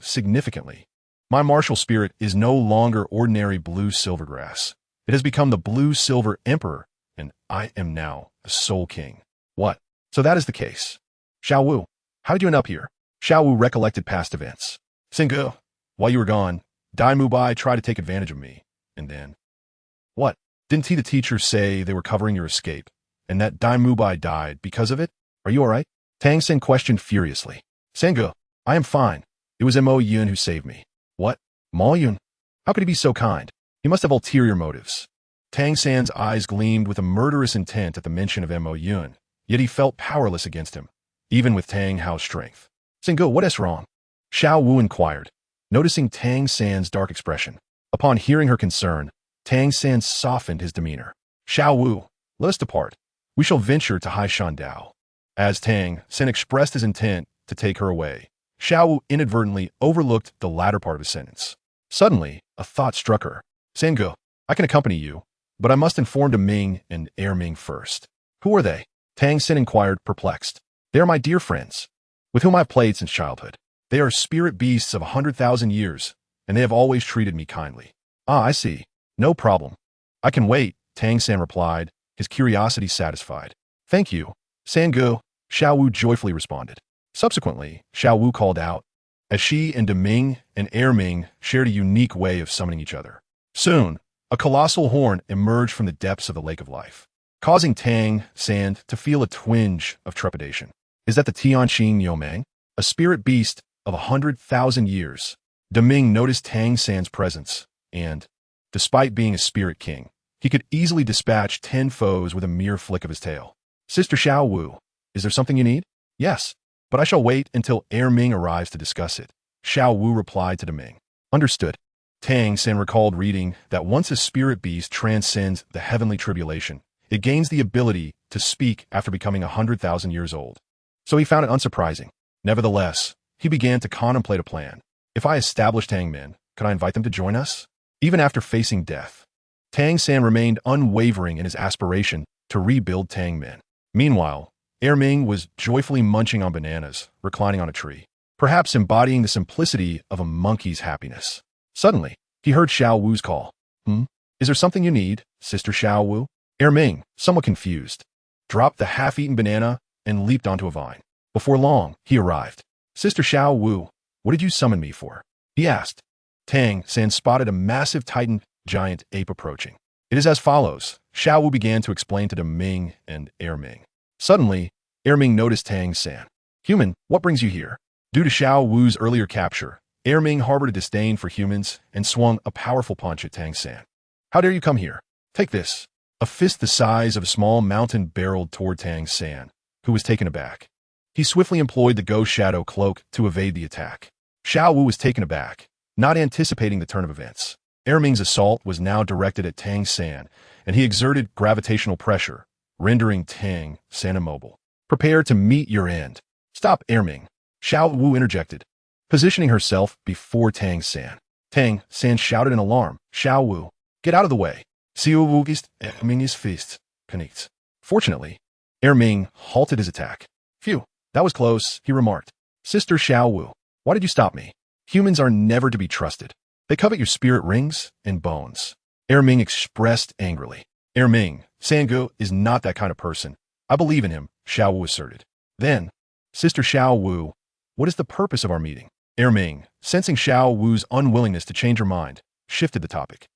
significantly? My martial spirit is no longer ordinary blue silvergrass. It has become the blue silver emperor, and I am now a soul king. What? So that is the case. Xiao Wu, how did you end up here? Xiao Wu recollected past events. San Gu, while you were gone, Dai Mubai tried to take advantage of me, and then... What? Didn't he the teacher say they were covering your escape, and that Dai Mubai died because of it? Are you alright? Tang San questioned furiously. San Gu, I am fine. It was Mo Yun who saved me. What? Mo Yun? How could he be so kind? He must have ulterior motives. Tang San's eyes gleamed with a murderous intent at the mention of Mo Yun, yet he felt powerless against him, even with Tang Hao's strength. San Gu, what is wrong? Xiao Wu inquired, noticing Tang San's dark expression. Upon hearing her concern, Tang San softened his demeanor. Xiao Wu, let us depart. We shall venture to Hai Shan Dao. As Tang San expressed his intent to take her away, Xiao Wu inadvertently overlooked the latter part of his sentence. Suddenly, a thought struck her. San Gu, I can accompany you, but I must inform Deming and Ming first. Who are they? Tang San inquired, perplexed. They are my dear friends, with whom I've played since childhood. They are spirit beasts of 100,000 years, and they have always treated me kindly. Ah, I see. No problem. I can wait, Tang San replied, his curiosity satisfied. Thank you, San Gu, Xiao Wu joyfully responded. Subsequently, Xiao Wu called out, as she and Deming and Ming shared a unique way of summoning each other. Soon, a colossal horn emerged from the depths of the lake of life, causing Tang San to feel a twinge of trepidation. Is that the Tianqing Yomeng, a spirit beast of 100,000 years? Deming noticed Tang San's presence, and, despite being a spirit king, he could easily dispatch 10 foes with a mere flick of his tail. Sister Xiao Wu, is there something you need? Yes, but I shall wait until Ming arrives to discuss it. Xiao Wu replied to Deming. Understood. Tang San recalled reading that once a spirit beast transcends the heavenly tribulation, it gains the ability to speak after becoming 100,000 years old. So he found it unsurprising. Nevertheless, he began to contemplate a plan. If I establish Tangmen, could I invite them to join us? Even after facing death, Tang San remained unwavering in his aspiration to rebuild Tangmen. Meanwhile, Ming was joyfully munching on bananas, reclining on a tree, perhaps embodying the simplicity of a monkey's happiness. Suddenly, he heard Xiao Wu's call. Is there something you need, Sister Xiao Wu? Ming, somewhat confused, dropped the half-eaten banana and leaped onto a vine. Before long, he arrived. Sister Xiao Wu, what did you summon me for? He asked. Tang San spotted a massive Titan giant ape approaching. It is as follows. Xiao Wu began to explain to Ming and Ming. Suddenly, Ming noticed Tang San. Human, what brings you here? Due to Xiao Wu's earlier capture, Ming harbored a disdain for humans and swung a powerful punch at Tang San. How dare you come here? Take this. A fist the size of a small mountain barreled toward Tang San, who was taken aback. He swiftly employed the Ghost Shadow Cloak to evade the attack. Xiao Wu was taken aback, not anticipating the turn of events. Ming's assault was now directed at Tang San, and he exerted gravitational pressure, rendering Tang San immobile. Prepare to meet your end. Stop, Ming. Xiao Wu interjected, positioning herself before Tang San. Tang San shouted in alarm, Xiao Wu, get out of the way. Xiao Wu ist Ming's fist connects. Fortunately, Ming halted his attack. Phew, that was close, he remarked. Sister Xiao Wu, why did you stop me? Humans are never to be trusted. They covet your spirit rings and bones. Ming expressed angrily. Ming, Sangu is not that kind of person. I believe in him, Xiao Wu asserted. Then, Sister Xiao Wu, what is the purpose of our meeting? Ming, sensing Xiao Wu's unwillingness to change her mind, shifted the topic.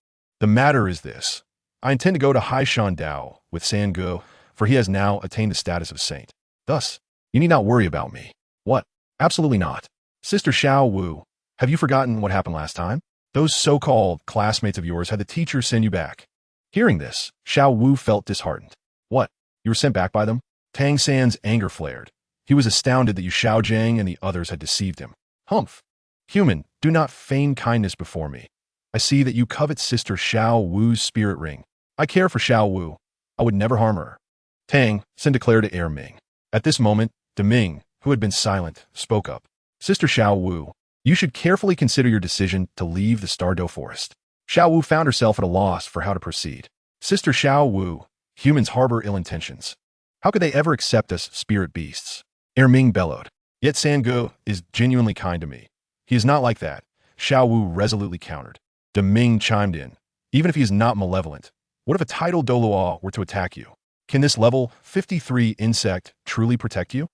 The matter is this. I intend to go to Haishan Dao with Sangu, for he has now attained the status of saint. Thus, you need not worry about me. What? Absolutely not. Sister Xiao Wu, have you forgotten what happened last time? Those so-called classmates of yours had the teacher send you back. Hearing this, Xiao Wu felt disheartened. What? You were sent back by them? Tang San's anger flared. He was astounded that Yu Xiaojiang and the others had deceived him. Humph! Human, do not feign kindness before me. I see that you covet Sister Xiao Wu's spirit ring. I care for Xiao Wu. I would never harm her. Tang San declared to Ming. At this moment, Ming, who had been silent, spoke up. Sister Xiao Wu, you should carefully consider your decision to leave the Stardow Forest. Xiao Wu found herself at a loss for how to proceed. Sister Xiao Wu, humans harbor ill intentions. How could they ever accept us spirit beasts? Ming bellowed. Yet Sangu is genuinely kind to me. He is not like that, Xiao Wu resolutely countered. Ming chimed in. Even if he is not malevolent, what if a tidal Douluo were to attack you? Can this level 53 insect truly protect you?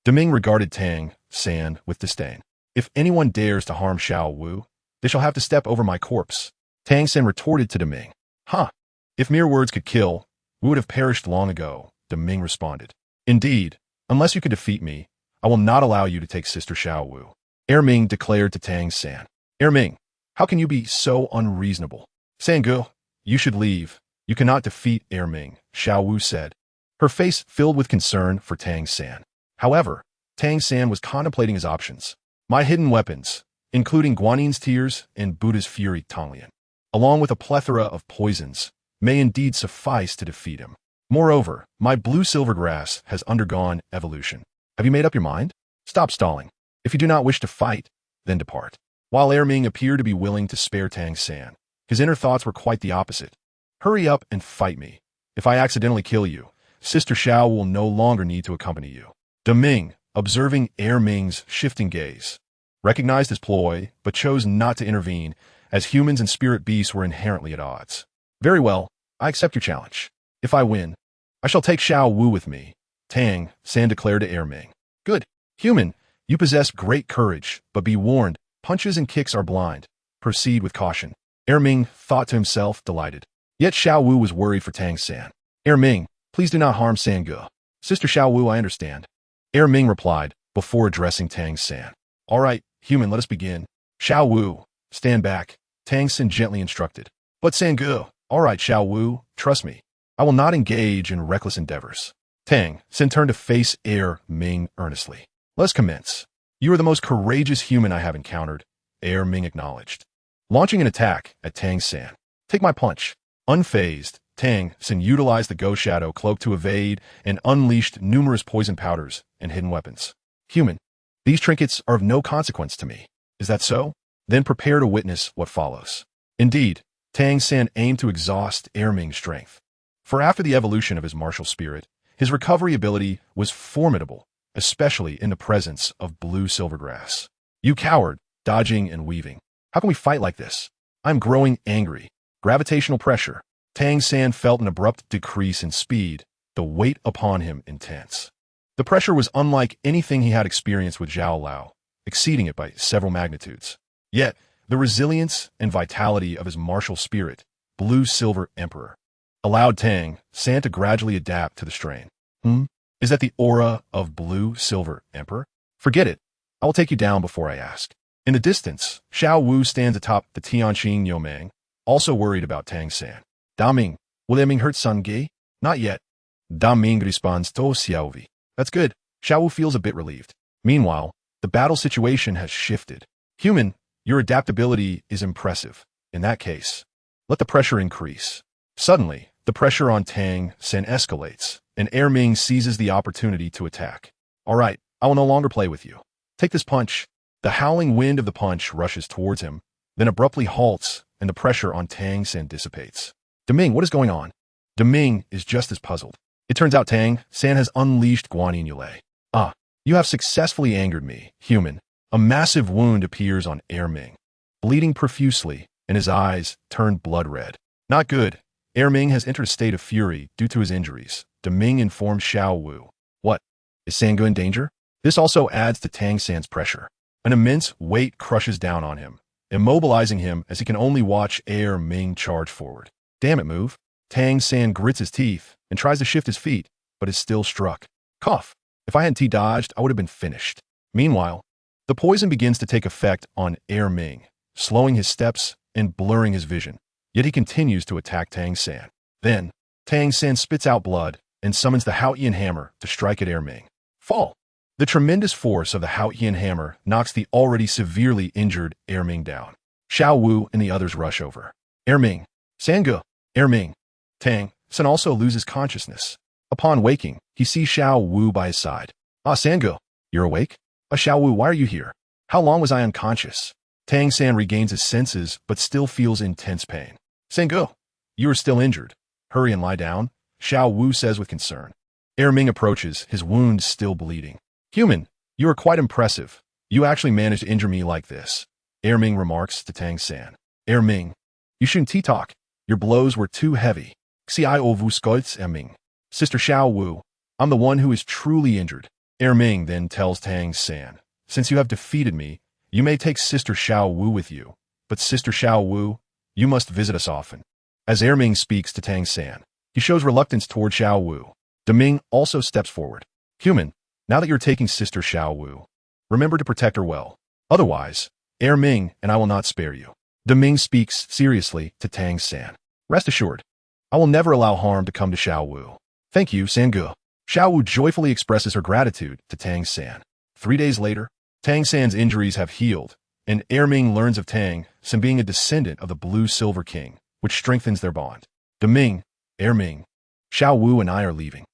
Ming regarded Tang San with disdain. If anyone dares to harm Xiao Wu, they shall have to step over my corpse. Tang San retorted to Ming. Huh. If mere words could kill, we would have perished long ago, Ming responded. Indeed, unless you can defeat me, I will not allow you to take Sister Xiao Wu. Ming declared to Tang San. Ming, how can you be so unreasonable? Sangu, you should leave. You cannot defeat Ming, Xiao Wu said, her face filled with concern for Tang San. However, Tang San was contemplating his options. My hidden weapons, including Guanin's tears and Buddha's fury Tonglian, along with a plethora of poisons, may indeed suffice to defeat him. Moreover, my blue silvergrass has undergone evolution. Have you made up your mind? Stop stalling. If you do not wish to fight, then depart. While Ming appeared to be willing to spare Tang San, his inner thoughts were quite the opposite. Hurry up and fight me. If I accidentally kill you, Sister Xiao will no longer need to accompany you. Ming, observing Ming's shifting gaze, recognized his ploy, but chose not to intervene, as humans and spirit beasts were inherently at odds. Very well, I accept your challenge. If I win, I shall take Xiao Wu with me, Tang San declared to Ming. Good. Human, you possess great courage, but be warned, punches and kicks are blind. Proceed with caution. Ming thought to himself, delighted. Yet Xiao Wu was worried for Tang San. Ming, please do not harm Sangu. Sister Xiao Wu, I understand. Ming replied, before addressing Tang San. All right, human, let us begin. Xiao Wu, stand back, Tang San gently instructed. But Sangu, all right, Xiao Wu, trust me. I will not engage in reckless endeavors. Tang San turned to face Ming earnestly. Let's commence. You are the most courageous human I have encountered, Ming acknowledged. Launching an attack at Tang San. Take my punch. Unfazed, Tang San utilized the Ghost Shadow Cloak to evade and unleashed numerous poison powders and hidden weapons. Human, these trinkets are of no consequence to me. Is that so? Then prepare to witness what follows. Indeed, Tang San aimed to exhaust Ming's strength. For after the evolution of his martial spirit, his recovery ability was formidable, especially in the presence of blue silvergrass. You coward, dodging and weaving. How can we fight like this? I'm growing angry. Gravitational pressure. Tang San felt an abrupt decrease in speed, the weight upon him intense. The pressure was unlike anything he had experienced with Zhao Lao, exceeding it by several magnitudes. Yet, the resilience and vitality of his martial spirit, blue-silver emperor, allowed Tang San to gradually adapt to the strain. Is that the aura of blue-silver emperor? Forget it. I will take you down before I ask. In the distance, Xiao Wu stands atop the Tianqing Yomeng, also worried about Tang San. Da Ming, will Eming hurt Sun Ge? Not yet. Da Ming responds to Xiaovi. That's good. Xiao Wu feels a bit relieved. Meanwhile, the battle situation has shifted. Human, your adaptability is impressive. In that case, let the pressure increase. Suddenly, the pressure on Tang San escalates, and Ming seizes the opportunity to attack. All right, I will no longer play with you. Take this punch. The howling wind of the punch rushes towards him, then abruptly halts, and the pressure on Tang San dissipates. Deming, what is going on? Deming is just as puzzled. It turns out Tang San has unleashed Guanyin Yulei. Ah, you have successfully angered me, human. A massive wound appears on Ming, bleeding profusely, and his eyes turn blood red. Not good. Ming has entered a state of fury due to his injuries. Deming informs Xiao Wu. What? Is Sange in danger? This also adds to Tang San's pressure. An immense weight crushes down on him, immobilizing him as he can only watch Ming charge forward. Damn it, move. Tang San grits his teeth and tries to shift his feet, but is still struck. Cough. If I hadn't T-dodged, I would have been finished. Meanwhile, the poison begins to take effect on Ming, slowing his steps and blurring his vision. Yet he continues to attack Tang San. Then, Tang San spits out blood and summons the Haotian hammer to strike at Ming. Fall. The tremendous force of the Haotian hammer knocks the already severely injured Ming down. Xiao Wu and the others rush over. Ming. Sange. Ming. Tang San also loses consciousness. Upon waking, he sees Xiao Wu by his side. Ah, Sange, you're awake? Ah, Xiao Wu, why are you here? How long was I unconscious? Tang San regains his senses, but still feels intense pain. Sange, you are still injured. Hurry and lie down, Xiao Wu says with concern. Ming approaches, his wound still bleeding. Human, you are quite impressive. You actually managed to injure me like this. Ming remarks to Tang San. Ming, you shouldn't T-talk. Your blows were too heavy. Xio Vu Scoits Ming. Sister Xiao Wu, I'm the one who is truly injured. Ming then tells Tang San, since you have defeated me, you may take Sister Xiao Wu with you, but Sister Xiao Wu, you must visit us often. As Ming speaks to Tang San, he shows reluctance toward Xiao Wu. Deming also steps forward. Human, now that you're taking Sister Xiao Wu, remember to protect her well. Otherwise, Ming and I will not spare you. Deming speaks seriously to Tang San. Rest assured, I will never allow harm to come to Xiao Wu. Thank you, Sange. Xiao Wu joyfully expresses her gratitude to Tang San. 3 days later, Tang San's injuries have healed, and Ming learns of Tang San being a descendant of the Blue-Silver King, which strengthens their bond. Deming, Ming, Xiao Wu and I are leaving.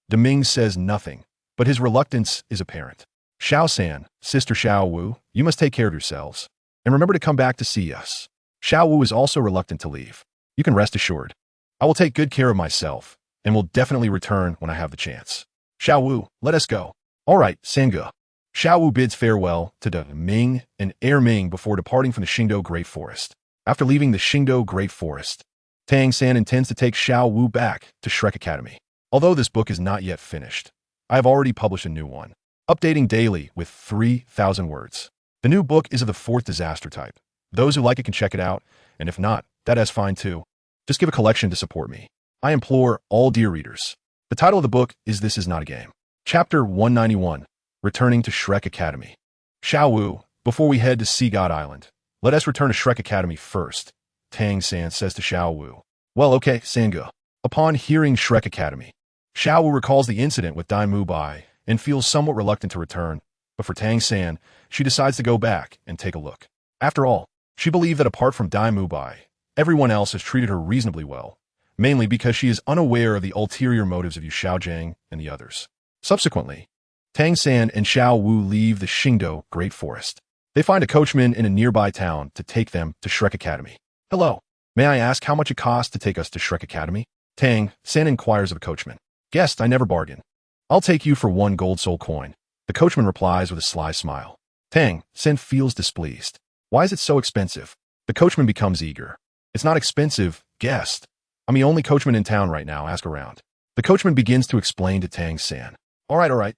Deming says nothing, but his reluctance is apparent. Xiao San, Sister Xiao Wu, you must take care of yourselves, and remember to come back to see us. Xiao Wu is also reluctant to leave. You can rest assured. I will take good care of myself, and will definitely return when I have the chance. Xiao Wu, let us go. All right, Sange. Xiao Wu bids farewell to Deming and Ming before departing from the Xingdou Great Forest. After leaving the Xingdou Great Forest, Tang San intends to take Xiao Wu back to Shrek Academy. Although this book is not yet finished, I have already published a new one, updating daily with 3,000 words. The new book is of the 4th disaster type. Those who like it can check it out, and if not, that is fine too. Just give a collection to support me. I implore all dear readers. The title of the book is This Is Not a Game. Chapter 191, Returning to Shrek Academy. Xiao Wu, before we head to Sea God Island, let us return to Shrek Academy first, Tang San says to Xiao Wu. Well, okay, Sange. Upon hearing Shrek Academy, Xiao Wu recalls the incident with Dai Mu Bai and feels somewhat reluctant to return, but for Tang San, she decides to go back and take a look. After all, she believed that apart from Dai Mu Bai, everyone else has treated her reasonably well, mainly because she is unaware of the ulterior motives of Yu Xiaojiang and the others. Subsequently, Tang San and Xiao Wu leave the Xingdou Great Forest. They find a coachman in a nearby town to take them to Shrek Academy. Hello, may I ask how much it costs to take us to Shrek Academy? Tang San inquires of a coachman. Guest, I never bargain. I'll take you for 1 gold soul coin. The coachman replies with a sly smile. Tang San feels displeased. Why is it so expensive? The coachman becomes eager. It's not expensive, guest. I'm the only coachman in town right now, ask around. The coachman begins to explain to Tang San. All right.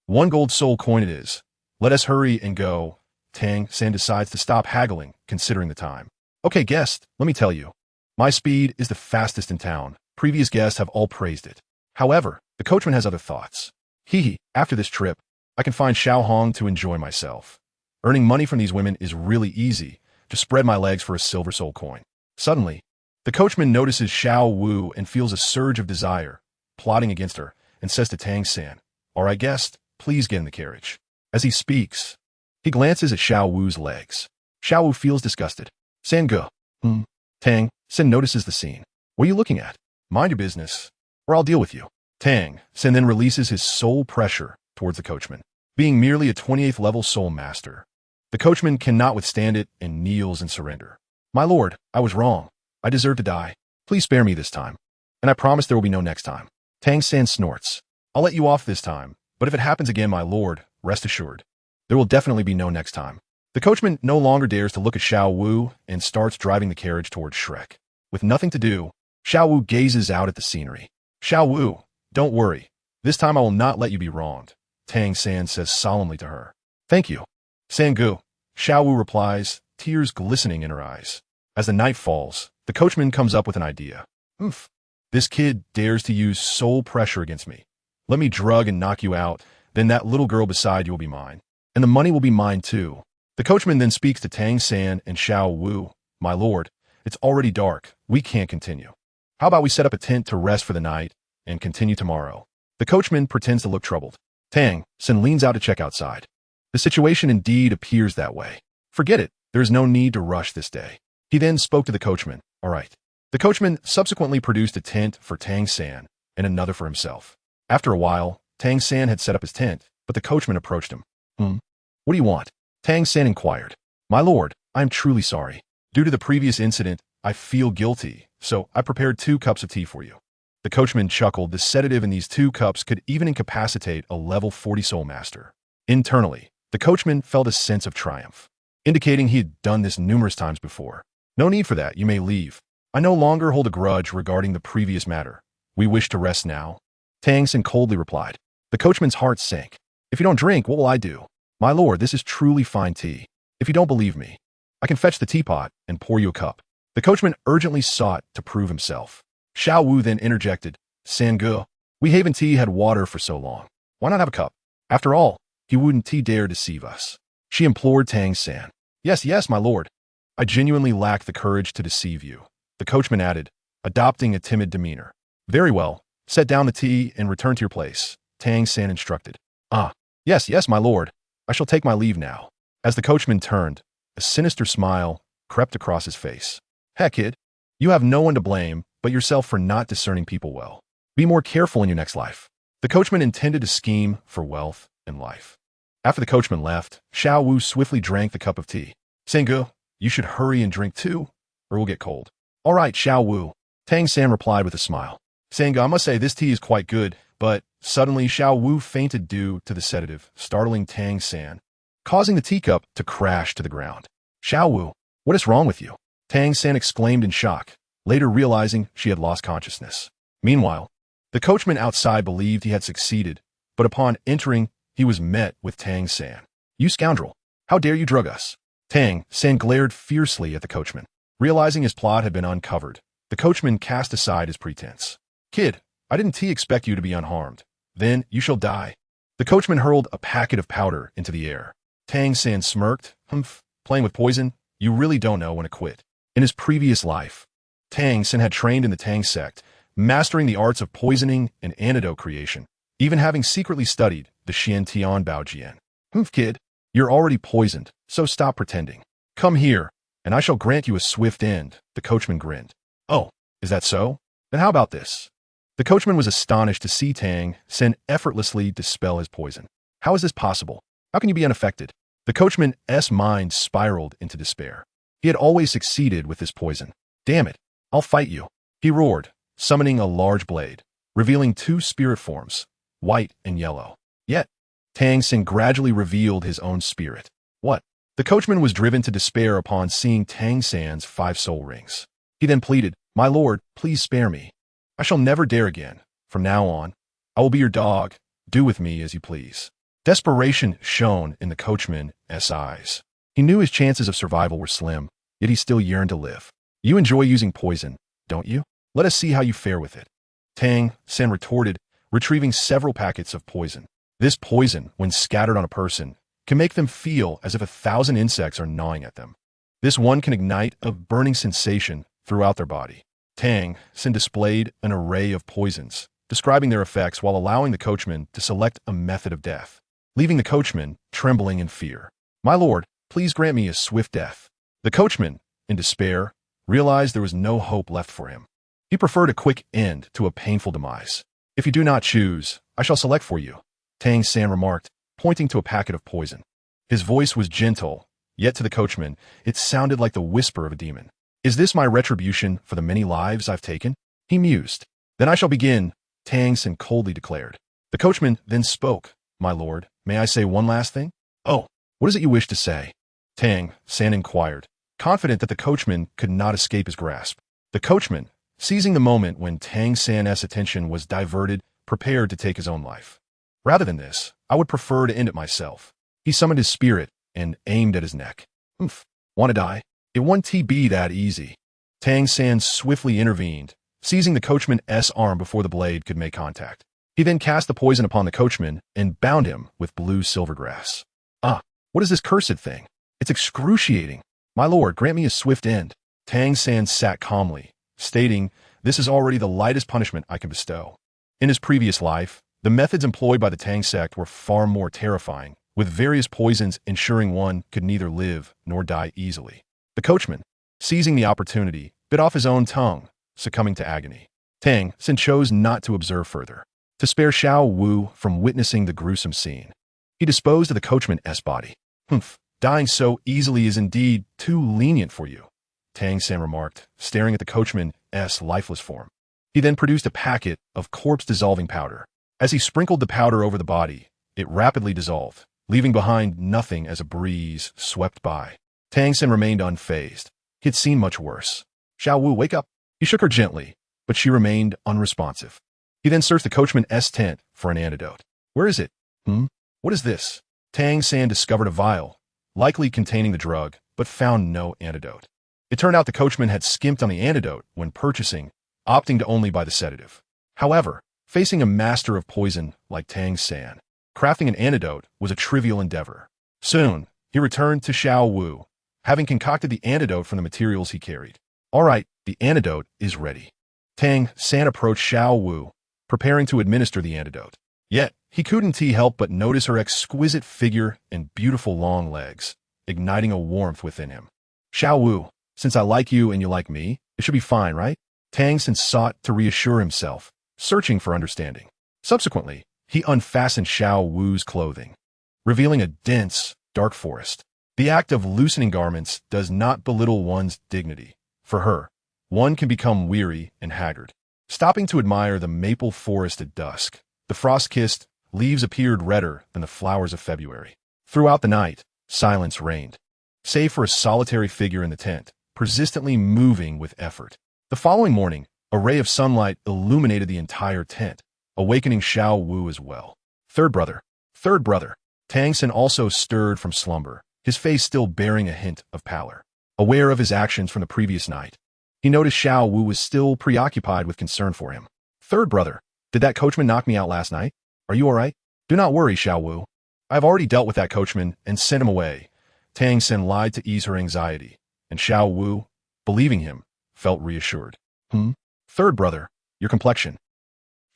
1 gold soul coin it is. Let us hurry and go. Tang San decides to stop haggling, considering the time. Okay, guest, let me tell you. My speed is the fastest in town. Previous guests have all praised it. However, the coachman has other thoughts. After this trip, I can find Xiao Hong to enjoy myself. Earning money from these women is really easy. Just spread my legs for a silver soul coin. Suddenly, the coachman notices Xiao Wu and feels a surge of desire, plotting against her, and says to Tang San, all right, guest, please get in the carriage. As he speaks, he glances at Xiao Wu's legs. Xiao Wu feels disgusted. San Ge. Tang San notices the scene. What are you looking at? Mind your business, or I'll deal with you. Tang San then releases his soul pressure towards the coachman. Being merely a 28th level soul master, the coachman cannot withstand it and kneels in surrender. My lord, I was wrong. I deserve to die. Please spare me this time. And I promise there will be no next time. Tang San snorts. I'll let you off this time, but if it happens again, my lord, rest assured, there will definitely be no next time. The coachman no longer dares to look at Xiao Wu and starts driving the carriage towards Shrek. With nothing to do, Xiao Wu gazes out at the scenery. Xiao Wu, don't worry. This time I will not let you be wronged, Tang San says solemnly to her. Thank you. San Ge. Xiao Wu replies, tears glistening in her eyes. As the night falls, the coachman comes up with an idea. This kid dares to use soul pressure against me. Let me drug and knock you out, then that little girl beside you will be mine. And the money will be mine too. The coachman then speaks to Tang San and Xiao Wu. My lord, it's already dark. We can't continue. How about we set up a tent to rest for the night and continue tomorrow? The coachman pretends to look troubled. Tang San leans out to check outside. The situation indeed appears that way. Forget it. There is no need to rush this day. He then spoke to the coachman. All right. The coachman subsequently produced a tent for Tang San and another for himself. After a while, Tang San had set up his tent, but the coachman approached him. What do you want? Tang San inquired. My lord, I am truly sorry. Due to the previous incident, I feel guilty, so I prepared 2 cups of tea for you. The coachman chuckled. The sedative in these 2 cups could even incapacitate a level 40 soul master. Internally, the coachman felt a sense of triumph, indicating he had done this numerous times before. No need for that. You may leave. I no longer hold a grudge regarding the previous matter. We wish to rest now. Tang San coldly replied. The coachman's heart sank. If you don't drink, what will I do? My lord, this is truly fine tea. If you don't believe me, I can fetch the teapot and pour you a cup. The coachman urgently sought to prove himself. Xiao Wu then interjected. San Ge, we Haven Tea had water for so long. Why not have a cup? After all, he wouldn't dare deceive us. She implored Tang San. Yes, my lord. I genuinely lack the courage to deceive you. The coachman added, adopting a timid demeanor. Very well. Set down the tea and return to your place, Tang San instructed. Yes, my lord. I shall take my leave now. As the coachman turned, a sinister smile crept across his face. Heck, kid, you have no one to blame but yourself for not discerning people well. Be more careful in your next life. The coachman intended to scheme for wealth and life. After the coachman left, Xiao Wu swiftly drank the cup of tea. San Ge, you should hurry and drink too, or we'll get cold. All right, Xiao Wu, Tang San replied with a smile. San Ge, I must say this tea is quite good, but suddenly Xiao Wu fainted due to the sedative, startling Tang San, causing the teacup to crash to the ground. Xiao Wu, what is wrong with you? Tang San exclaimed in shock, later realizing she had lost consciousness. Meanwhile, the coachman outside believed he had succeeded, but upon entering, he was met with Tang San. You scoundrel! How dare you drug us? Tang San glared fiercely at the coachman. Realizing his plot had been uncovered, the coachman cast aside his pretense. Kid, I didn't expect you to be unharmed. Then you shall die. The coachman hurled a packet of powder into the air. Tang San smirked. Playing with poison? You really don't know when to quit. In his previous life, Tang San had trained in the Tang sect, mastering the arts of poisoning and antidote creation, even having secretly studied the Xian Tian Bao Jian. Kid, you're already poisoned, so stop pretending. Come here, and I shall grant you a swift end, the coachman grinned. Oh, is that so? Then how about this? The coachman was astonished to see Tang San effortlessly dispel his poison. How is this possible? How can you be unaffected? The coachman's mind spiraled into despair. He had always succeeded with this poison. Damn it, I'll fight you. He roared, summoning a large blade, revealing 2 spirit forms, white and yellow. Yet, Tang San gradually revealed his own spirit. What? The coachman was driven to despair upon seeing Tang San's 5 soul rings. He then pleaded, My lord, please spare me. I shall never dare again. From now on, I will be your dog. Do with me as you please. Desperation shone in the coachman's eyes. He knew his chances of survival were slim, yet he still yearned to live. You enjoy using poison, don't you? Let us see how you fare with it. Tang Sen retorted, retrieving several packets of poison. This poison, when scattered on a person, can make them feel as if 1,000 insects are gnawing at them. This one can ignite a burning sensation throughout their body. Tang Sen displayed an array of poisons, describing their effects while allowing the coachman to select a method of death, leaving the coachman trembling in fear. My lord, please grant me a swift death. The coachman, in despair, realized there was no hope left for him. He preferred a quick end to a painful demise. If you do not choose, I shall select for you, Tang San remarked, pointing to a packet of poison. His voice was gentle, yet to the coachman, it sounded like the whisper of a demon. Is this my retribution for the many lives I've taken? He mused. Then I shall begin, Tang San coldly declared. The coachman then spoke. My lord, may I say one last thing? Oh, what is it you wish to say? Tang San inquired, confident that the coachman could not escape his grasp. The coachman, seizing the moment when Tang San's attention was diverted, prepared to take his own life. Rather than this, I would prefer to end it myself. He summoned his spirit and aimed at his neck. Oof, want to die? It won't be that easy. Tang San swiftly intervened, seizing the coachman's arm before the blade could make contact. He then cast the poison upon the coachman and bound him with blue silvergrass. Ah, what is this cursed thing? It's excruciating. My lord, grant me a swift end. Tang San sat calmly, stating, this is already the lightest punishment I can bestow. In his previous life, the methods employed by the Tang sect were far more terrifying, with various poisons ensuring one could neither live nor die easily. The coachman, seizing the opportunity, bit off his own tongue, succumbing to agony. Tang San chose not to observe further, to spare Xiao Wu from witnessing the gruesome scene. He disposed of the coachman's body. Humph, dying so easily is indeed too lenient for you, Tang San remarked, staring at the coachman's lifeless form. He then produced a packet of corpse-dissolving powder. As he sprinkled the powder over the body, it rapidly dissolved, leaving behind nothing as a breeze swept by. Tang San remained unfazed. He had seen much worse. Xiao Wu, wake up. He shook her gently, but she remained unresponsive. He then searched the coachman's tent for an antidote. Where is it? What is this? Tang San discovered a vial, likely containing the drug, but found no antidote. It turned out the coachman had skimped on the antidote when purchasing, opting to only buy the sedative. However, facing a master of poison like Tang San, crafting an antidote was a trivial endeavor. Soon, he returned to Xiao Wu, having concocted the antidote from the materials he carried. All right, the antidote is ready. Tang San approached Xiao Wu, preparing to administer the antidote. Yet, he couldn't help but notice her exquisite figure and beautiful long legs, igniting a warmth within him. Xiao Wu, since I like you and you like me, it should be fine, right? Tang San sought to reassure himself, searching for understanding. Subsequently, he unfastened Xiao Wu's clothing, revealing a dense, dark forest. The act of loosening garments does not belittle one's dignity. For her, one can become weary and haggard. Stopping to admire the maple forest at dusk, the frost-kissed leaves appeared redder than the flowers of February. Throughout the night, silence reigned, save for a solitary figure in the tent, persistently moving with effort. The following morning, a ray of sunlight illuminated the entire tent, awakening Xiao Wu as well. Third brother. Tang San also stirred from slumber, his face still bearing a hint of pallor. Aware of his actions from the previous night, he noticed Xiao Wu was still preoccupied with concern for him. Third brother, did that coachman knock me out last night? Are you all right? Do not worry, Xiao Wu. I have already dealt with that coachman and sent him away. Tang San lied to ease her anxiety, and Xiao Wu, believing him, felt reassured. Third brother, your complexion.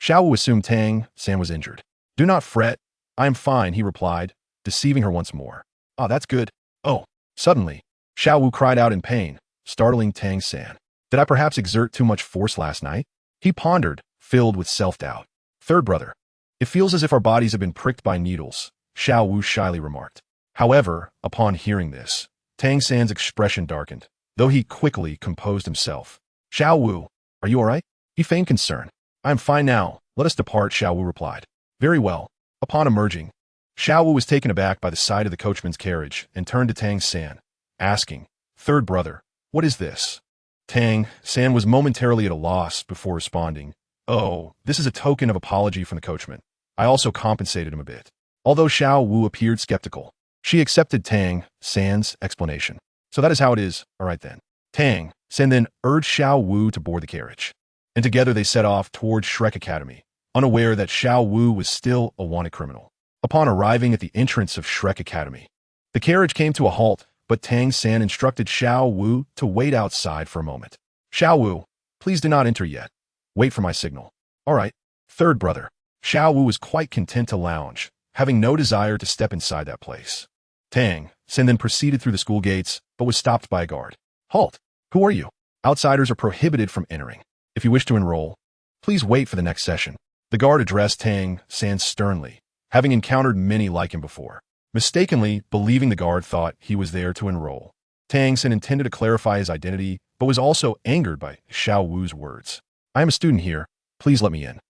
Xiao Wu assumed Tang San was injured. Do not fret. I am fine, he replied, deceiving her once more. Ah, that's good. Oh, suddenly, Xiao Wu cried out in pain, startling Tang San. Did I perhaps exert too much force last night? He pondered, filled with self-doubt. Third brother, it feels as if our bodies have been pricked by needles, Xiao Wu shyly remarked. However, upon hearing this, Tang San's expression darkened, though he quickly composed himself. Xiao Wu, are you all right? He feigned concern. I am fine now. Let us depart, Xiao Wu replied. Very well. Upon emerging, Xiao Wu was taken aback by the sight of the coachman's carriage and turned to Tang San, asking, Third brother, what is this? Tang San was momentarily at a loss before responding. Oh, this is a token of apology from the coachman. I also compensated him a bit. Although Xiao Wu appeared skeptical, she accepted Tang San's explanation. So that is how it is. All right then. Tang San then urged Xiao Wu to board the carriage, and together they set off towards Shrek Academy, unaware that Xiao Wu was still a wanted criminal. Upon arriving at the entrance of Shrek Academy, the carriage came to a halt, but Tang San instructed Xiao Wu to wait outside for a moment. Xiao Wu, please do not enter yet. Wait for my signal. All right. Third brother. Xiao Wu was quite content to lounge, having no desire to step inside that place. Tang San then proceeded through the school gates, but was stopped by a guard. Halt! Who are you? Outsiders are prohibited from entering. If you wish to enroll, please wait for the next session. The guard addressed Tang San sternly, having encountered many like him before. Mistakenly believing the guard thought he was there to enroll. Tang San intended to clarify his identity, but was also angered by Xiao Wu's words. I am a student here. Please let me in.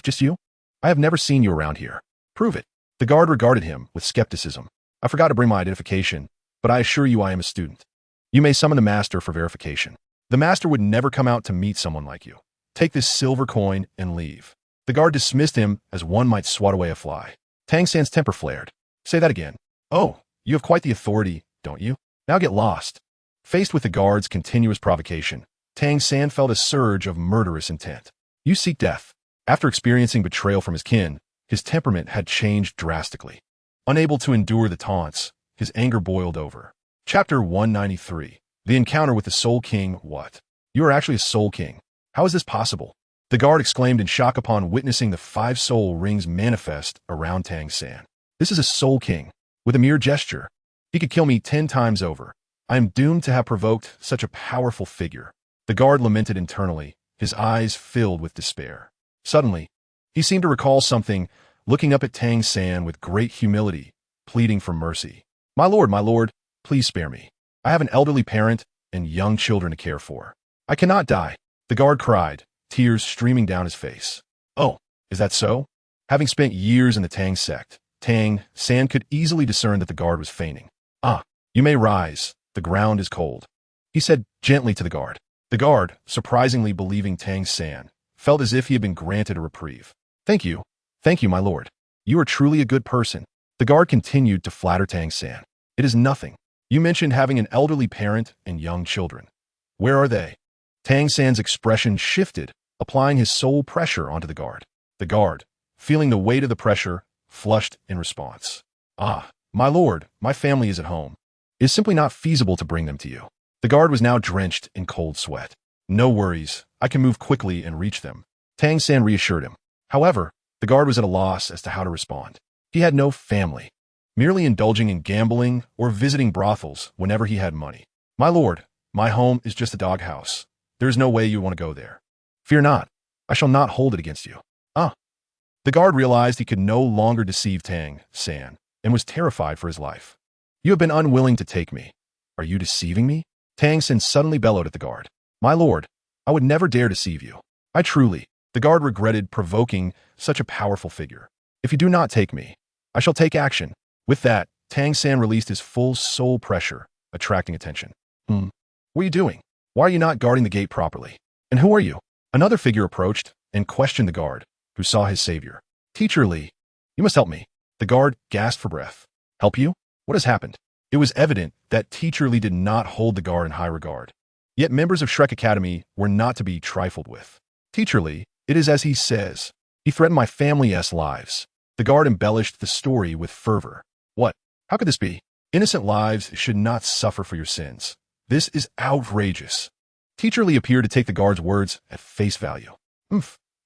Just you? I have never seen you around here. Prove it. The guard regarded him with skepticism. I forgot to bring my identification, but I assure you I am a student. You may summon the master for verification. The master would never come out to meet someone like you. Take this silver coin and leave. The guard dismissed him as one might swat away a fly. Tang San's temper flared. Say that again. Oh, you have quite the authority, don't you? Now get lost. Faced with the guard's continuous provocation, Tang San felt a surge of murderous intent. You seek death. After experiencing betrayal from his kin, his temperament had changed drastically. Unable to endure the taunts, his anger boiled over. Chapter 193. The Encounter with the Soul King. What? You are actually a Soul King. How is this possible? The guard exclaimed in shock upon witnessing the 5 soul rings manifest around Tang San. This is a Soul King. With a mere gesture, he could kill me 10 times over. I am doomed to have provoked such a powerful figure. The guard lamented internally, his eyes filled with despair. Suddenly, he seemed to recall something, looking up at Tang San with great humility, pleading for mercy. My lord, please spare me. I have an elderly parent and young children to care for. I cannot die. The guard cried, tears streaming down his face. Oh, is that so? Having spent years in the Tang sect, Tang San could easily discern that the guard was feigning. Ah, you may rise. The ground is cold, he said gently to the guard. The guard, surprisingly believing Tang San, felt as if he had been granted a reprieve. Thank you, my lord. You are truly a good person. The guard continued to flatter Tang San. It is nothing. You mentioned having an elderly parent and young children. Where are they? Tang San's expression shifted, applying his soul pressure onto the guard. The guard, feeling the weight of the pressure, flushed in response. Ah, my lord, my family is at home. It is simply not feasible to bring them to you. The guard was now drenched in cold sweat. No worries, I can move quickly and reach them. Tang San reassured him. However, the guard was at a loss as to how to respond. He had no family, merely indulging in gambling or visiting brothels whenever he had money. My lord, my home is just a doghouse. There is no way you want to go there. Fear not, I shall not hold it against you. Ah. The guard realized he could no longer deceive Tang San and was terrified for his life. You have been unwilling to take me. Are you deceiving me? Tang San suddenly bellowed at the guard. My lord, I would never dare deceive you. I truly. The guard regretted provoking such a powerful figure. If you do not take me, I shall take action. With that, Tang San released his full soul pressure, attracting attention. What are you doing? Why are you not guarding the gate properly? And who are you? Another figure approached and questioned the guard, who saw his savior. Teacher Li, you must help me. The guard gasped for breath. Help you? What has happened? It was evident that Teacher Li did not hold the guard in high regard. Yet members of Shrek Academy were not to be trifled with. Teacher Li, it is as he says. He threatened my family's lives. The guard embellished the story with fervor. What? How could this be? Innocent lives should not suffer for your sins. This is outrageous. Teacher Li appeared to take the guard's words at face value.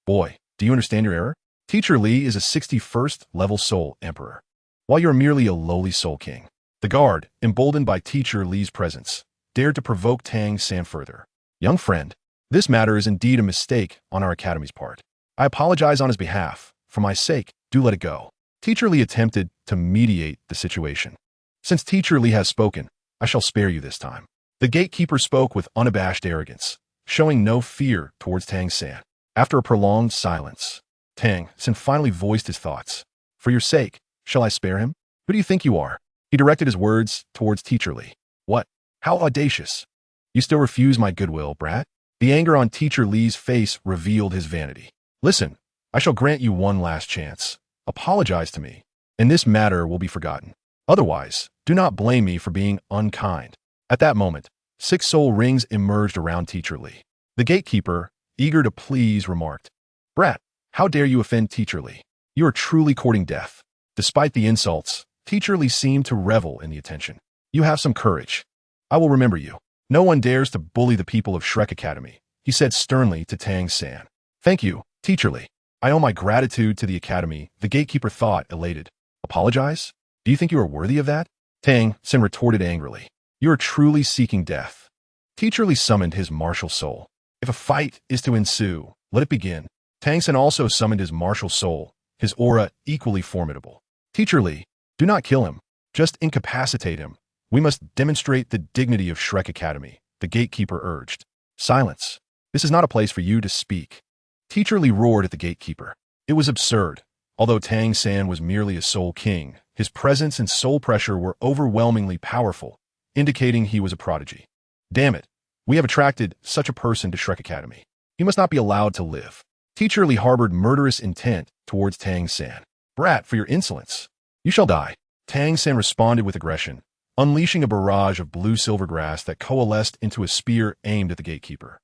Boy, do you understand your error? Teacher Li is a 61st level soul emperor, while you're merely a lowly soul king. The guard, emboldened by Teacher Li's presence, dared to provoke Tang San further. Young friend, this matter is indeed a mistake on our academy's part. I apologize on his behalf. For my sake, do let it go. Teacher Li attempted to mediate the situation. Since Teacher Li has spoken, I shall spare you this time. The gatekeeper spoke with unabashed arrogance, showing no fear towards Tang San. After a prolonged silence, Tang San finally voiced his thoughts. For your sake, shall I spare him? Who do you think you are? He directed his words towards Teacher Li. What? How audacious! You still refuse my goodwill, brat? The anger on Teacher Li's face revealed his vanity. Listen, I shall grant you one last chance. Apologize to me, and this matter will be forgotten. Otherwise, do not blame me for being unkind. At that moment, 6 soul rings emerged around Teacher Li. The gatekeeper, eager to please, remarked, Brat, how dare you offend Teacher Li? You are truly courting death. Despite the insults, Teacher Li seemed to revel in the attention. You have some courage. I will remember you. No one dares to bully the people of Shrek Academy, he said sternly to Tang San. Thank you, Teacher Li. I owe my gratitude to the Academy, the gatekeeper thought, elated. Apologize? Do you think you are worthy of that? Tang San retorted angrily. You are truly seeking death. Teacher Li summoned his martial soul. If a fight is to ensue, let it begin. Tang San also summoned his martial soul, his aura equally formidable. Teacher Li, do not kill him. Just incapacitate him. We must demonstrate the dignity of Shrek Academy, the gatekeeper urged. Silence. This is not a place for you to speak. Teacher Li roared at the gatekeeper. It was absurd. Although Tang San was merely a soul king, his presence and soul pressure were overwhelmingly powerful, indicating he was a prodigy. Damn it. We have attracted such a person to Shrek Academy. He must not be allowed to live. Teacher Li harbored murderous intent towards Tang San. Brat, for your insolence. You shall die. Tang San responded with aggression, unleashing a barrage of blue silver grass that coalesced into a spear aimed at the gatekeeper.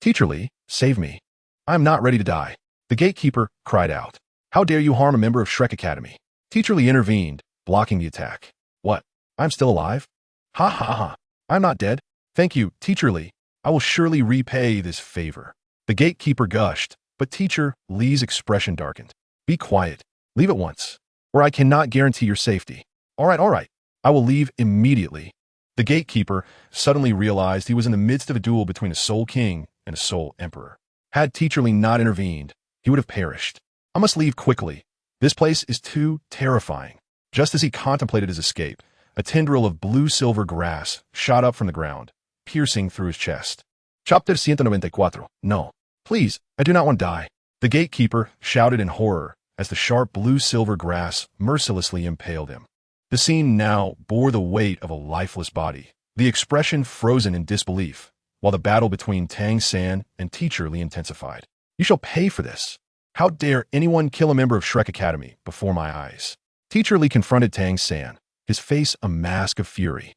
Teacher Li, save me. I am not ready to die. The gatekeeper cried out. How dare you harm a member of Shrek Academy? Teacher Li intervened, blocking the attack. What? I'm still alive? Ha ha ha. I'm not dead. Thank you, Teacher Li. I will surely repay this favor. The gatekeeper gushed, but Teacher Li's expression darkened. Be quiet. Leave at once, or I cannot guarantee your safety. All right. I will leave immediately. The gatekeeper suddenly realized he was in the midst of a duel between a soul king and a soul emperor. Had Teacher Li not intervened, he would have perished. I must leave quickly. This place is too terrifying. Just as he contemplated his escape, a tendril of blue-silver grass shot up from the ground, piercing through his chest. Chapter 194. No. Please, I do not want to die. The gatekeeper shouted in horror as the sharp blue-silver grass mercilessly impaled him. The scene now bore the weight of a lifeless body, the expression frozen in disbelief, while the battle between Tang San and Teacher Li intensified. You shall pay for this. How dare anyone kill a member of Shrek Academy before my eyes? Teacher Li confronted Tang San, his face a mask of fury.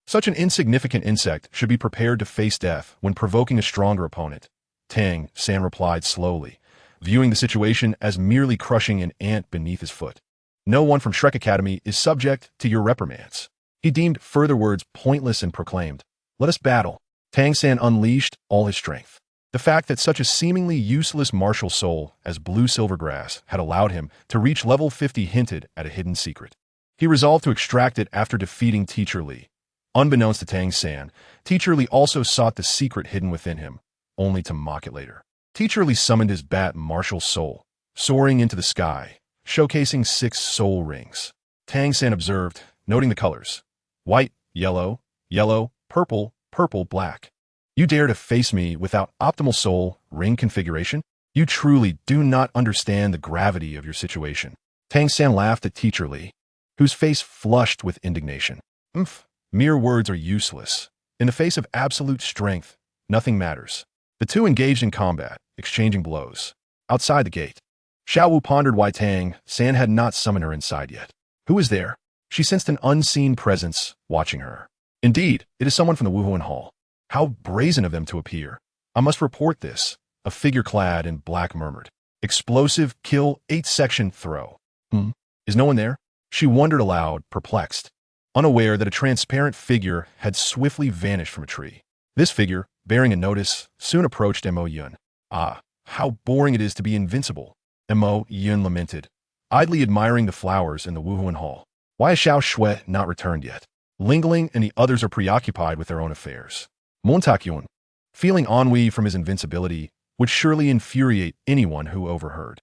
Such an insignificant insect should be prepared to face death when provoking a stronger opponent. Tang San replied slowly, viewing the situation as merely crushing an ant beneath his foot. No one from Shrek Academy is subject to your reprimands. He deemed further words pointless and proclaimed, Let us battle. Tang San unleashed all his strength. The fact that such a seemingly useless martial soul as blue silver grass had allowed him to reach level 50 hinted at a hidden secret. He resolved to extract it after defeating Teacher Li. Unbeknownst to Tang San, Teacher Li also sought the secret hidden within him, only to mock it later. Teacher Li summoned his bat martial soul, soaring into the sky, showcasing 6 soul rings. Tang San observed, noting the colors. White, yellow, purple, black. You dare to face me without optimal soul ring configuration? You truly do not understand the gravity of your situation. Tang San laughed at Teacher Li, whose face flushed with indignation. Mere words are useless. In the face of absolute strength, nothing matters. The two engaged in combat, exchanging blows. Outside the gate, Xiao Wu pondered why Tang San had not summoned her inside yet. Who is there? She sensed an unseen presence watching her. Indeed, it is someone from the Wuhuan Hall. How brazen of them to appear. I must report this, a figure clad in black murmured. Explosive, kill, 8-section throw. Is no one there? She wondered aloud, perplexed, unaware that a transparent figure had swiftly vanished from a tree. This figure, bearing a notice, soon approached Mo Yun. How boring it is to be invincible, Mo Yun lamented, idly admiring the flowers in the Wuhuan Hall. Why is Xiao Shui not returned yet? Ling Ling and the others are preoccupied with their own affairs. Montakyun, feeling ennui from his invincibility, would surely infuriate anyone who overheard.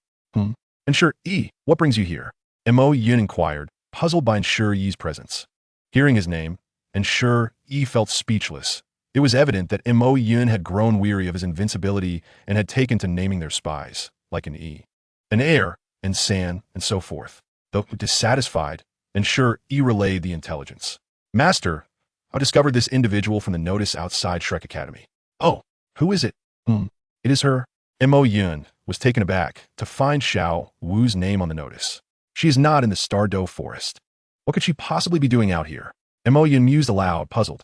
Ensure Yi, what brings you here? Mo Yun inquired, puzzled by Ensure Yi's presence. Hearing his name, Ensure Yi felt speechless. It was evident that Mo Yun had grown weary of his invincibility and had taken to naming their spies, like an Yi, an Air, and San, and so forth. Though dissatisfied, Ensure Yi relayed the intelligence. Master, I discovered this individual from the notice outside Shrek Academy. Oh, who is it? It is her. Mo Yun was taken aback to find Xiao Wu's name on the notice. She is not in the Stardow Forest. What could she possibly be doing out here? Mo Yun mused aloud, puzzled.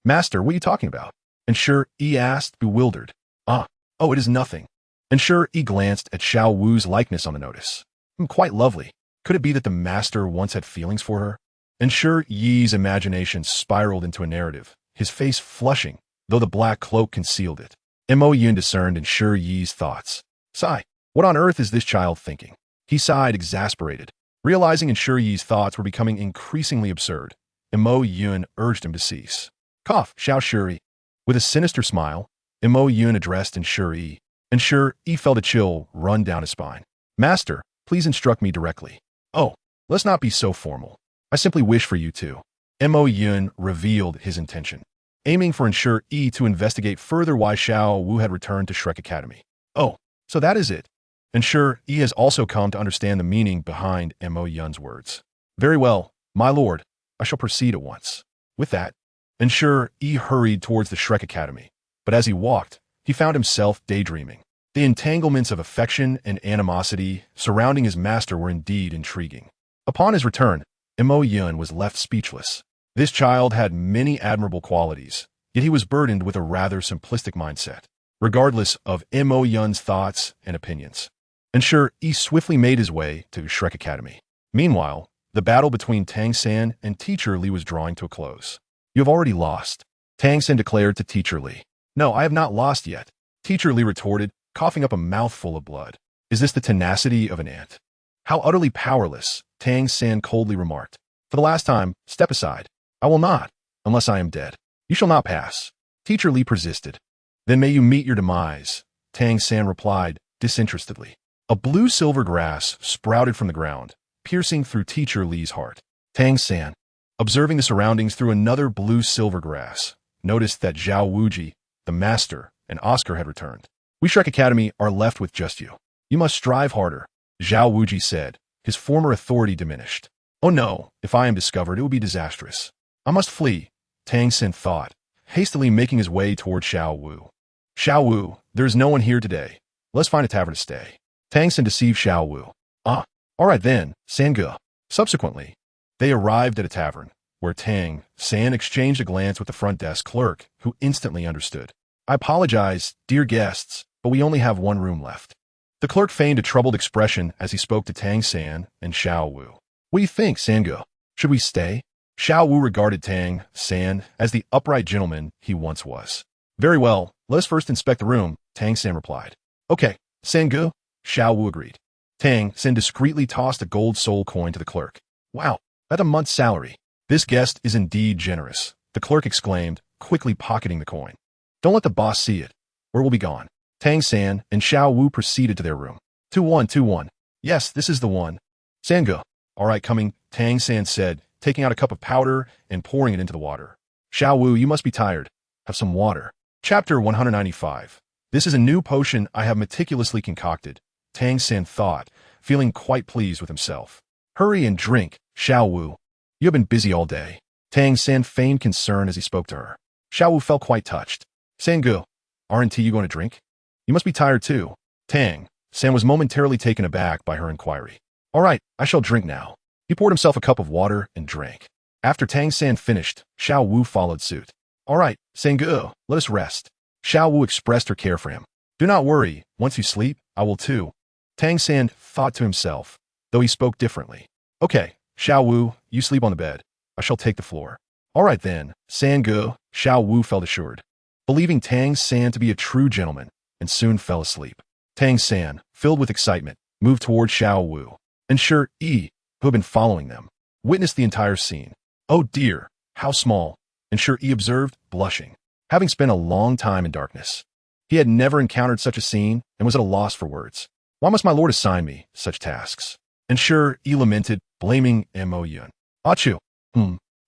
Master, what are you talking about? And Sure Yi asked, bewildered. Oh, it is nothing. And Sure Yi glanced at Xiao Wu's likeness on the notice. Quite lovely. Could it be that the master once had feelings for her? And Sure Yi's imagination spiraled into a narrative, his face flushing, though the black cloak concealed it. Mo Yun discerned in Sure Yi's thoughts. Sigh, what on earth is this child thinking? He sighed, exasperated. Realizing in Sure Yi's thoughts were becoming increasingly absurd, Mo Yun urged him to cease. Cough, Xiao Sure Yi. With a sinister smile, Mo Yun addressed in Sure Yi, and Sure Yi felt a chill run down his spine. Master, please instruct me directly. Oh, let's not be so formal. I simply wish for you to. Mo Yun revealed his intention, aiming for Sure Yi to investigate further why Xiao Wu had returned to Shrek Academy. Oh, so that is it. And Sure Yi has also come to understand the meaning behind Mo Yun's words. Very well, my lord, I shall proceed at once. With that, and Sure Yi hurried towards the Shrek Academy, but as he walked, he found himself daydreaming. The entanglements of affection and animosity surrounding his master were indeed intriguing. Upon his return, Mo Yun was left speechless. This child had many admirable qualities, yet he was burdened with a rather simplistic mindset, regardless of Mo Yun's thoughts and opinions. And Sure Yi swiftly made his way to Shrek Academy. Meanwhile, the battle between Tang San and Teacher Li was drawing to a close. You have already lost, Tang San declared to Teacher Li. No, I have not lost yet, Teacher Li retorted, coughing up a mouthful of blood. Is this the tenacity of an ant? How utterly powerless, Tang San coldly remarked. For the last time, step aside. I will not, unless I am dead. You shall not pass. Teacher Li persisted. Then may you meet your demise, Tang San replied, disinterestedly. A blue silver grass sprouted from the ground, piercing through Teacher Li's heart. Tang San, observing the surroundings through another blue silver grass, noticed that Zhao Wuji, the master, and Oscar had returned. We Shrek Academy are left with just you. You must strive harder, Zhao Wuji said, his former authority diminished. Oh no, if I am discovered, it would be disastrous. I must flee, Tang San thought, hastily making his way toward Xiao Wu. Xiao Wu, there is no one here today. Let's find a tavern to stay. Tang San deceived Xiao Wu. All right then, Sange. Subsequently, they arrived at a tavern, where Tang San exchanged a glance with the front desk clerk, who instantly understood. I apologize, dear guests, but we only have one room left. The clerk feigned a troubled expression as he spoke to Tang San and Xiao Wu. What do you think, Sange? Should we stay? Xiao Wu regarded Tang San as the upright gentleman he once was. Very well, let us first inspect the room, Tang San replied. Okay, Sange, Xiao Wu agreed. Tang San discreetly tossed a gold soul coin to the clerk. Wow, that's a month's salary. This guest is indeed generous, the clerk exclaimed, quickly pocketing the coin. Don't let the boss see it, or we'll be gone. Tang San and Xiao Wu proceeded to their room. 2121. Yes, this is the one. Sange. All right, coming, Tang San said, taking out a cup of powder and pouring it into the water. Xiao Wu, you must be tired. Have some water. Chapter 195. This is a new potion I have meticulously concocted, Tang San thought, feeling quite pleased with himself. Hurry and drink, Xiao Wu. You have been busy all day. Tang San feigned concern as he spoke to her. Xiao Wu felt quite touched. Sange, aren't you going to drink? You must be tired too. Tang San was momentarily taken aback by her inquiry. All right, I shall drink now. He poured himself a cup of water and drank. After Tang San finished, Xiao Wu followed suit. All right, Sange, let us rest. Xiao Wu expressed her care for him. Do not worry, once you sleep, I will too. Tang San thought to himself, though he spoke differently. Okay, Xiao Wu, you sleep on the bed. I shall take the floor. All right then, Sange, Xiao Wu felt assured, believing Tang San to be a true gentleman, and soon fell asleep. Tang San, filled with excitement, moved toward Xiao Wu, and Sure Yi, who had been following them, witnessed the entire scene. Oh dear, how small, and Sure Yi observed, blushing. Having spent a long time in darkness, he had never encountered such a scene and was at a loss for words. Why must my lord assign me such tasks? And Sure Yi lamented, blaming Mo Yun. Achoo,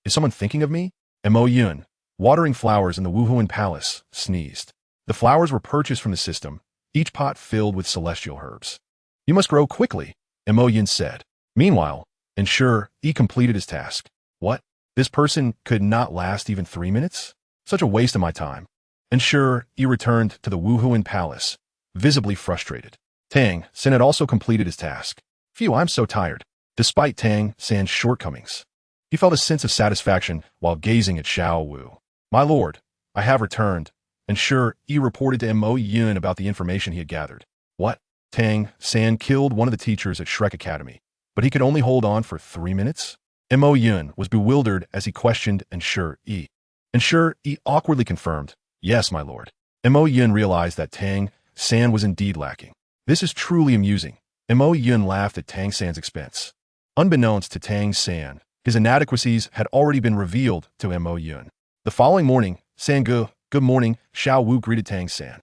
is someone thinking of me? Mo Yun, watering flowers in the Wuhuan Palace, sneezed. The flowers were purchased from the system, each pot filled with celestial herbs. You must grow quickly, Mo Yun said. Meanwhile, and Sure Yi completed his task. What? This person could not last even 3 minutes? Such a waste of my time. And sure, he returned to the Wuhuan palace, visibly frustrated. Tang San had also completed his task. Phew, I'm so tired. Despite Tang San's shortcomings, he felt a sense of satisfaction while gazing at Xiao Wu. My lord, I have returned. And sure, he reported to Mo Yun about the information he had gathered. What? Tang San killed one of the teachers at Shrek Academy, but he could only hold on for 3 minutes? Mo Yun was bewildered as he questioned Ensure E. Ensure E awkwardly confirmed, yes, my lord. Mo Yun realized that Tang San was indeed lacking. This is truly amusing. Mo Yun laughed at Tang San's expense. Unbeknownst to Tang San, his inadequacies had already been revealed to Mo Yun. The following morning, Sangu, good morning, Xiao Wu greeted Tang San.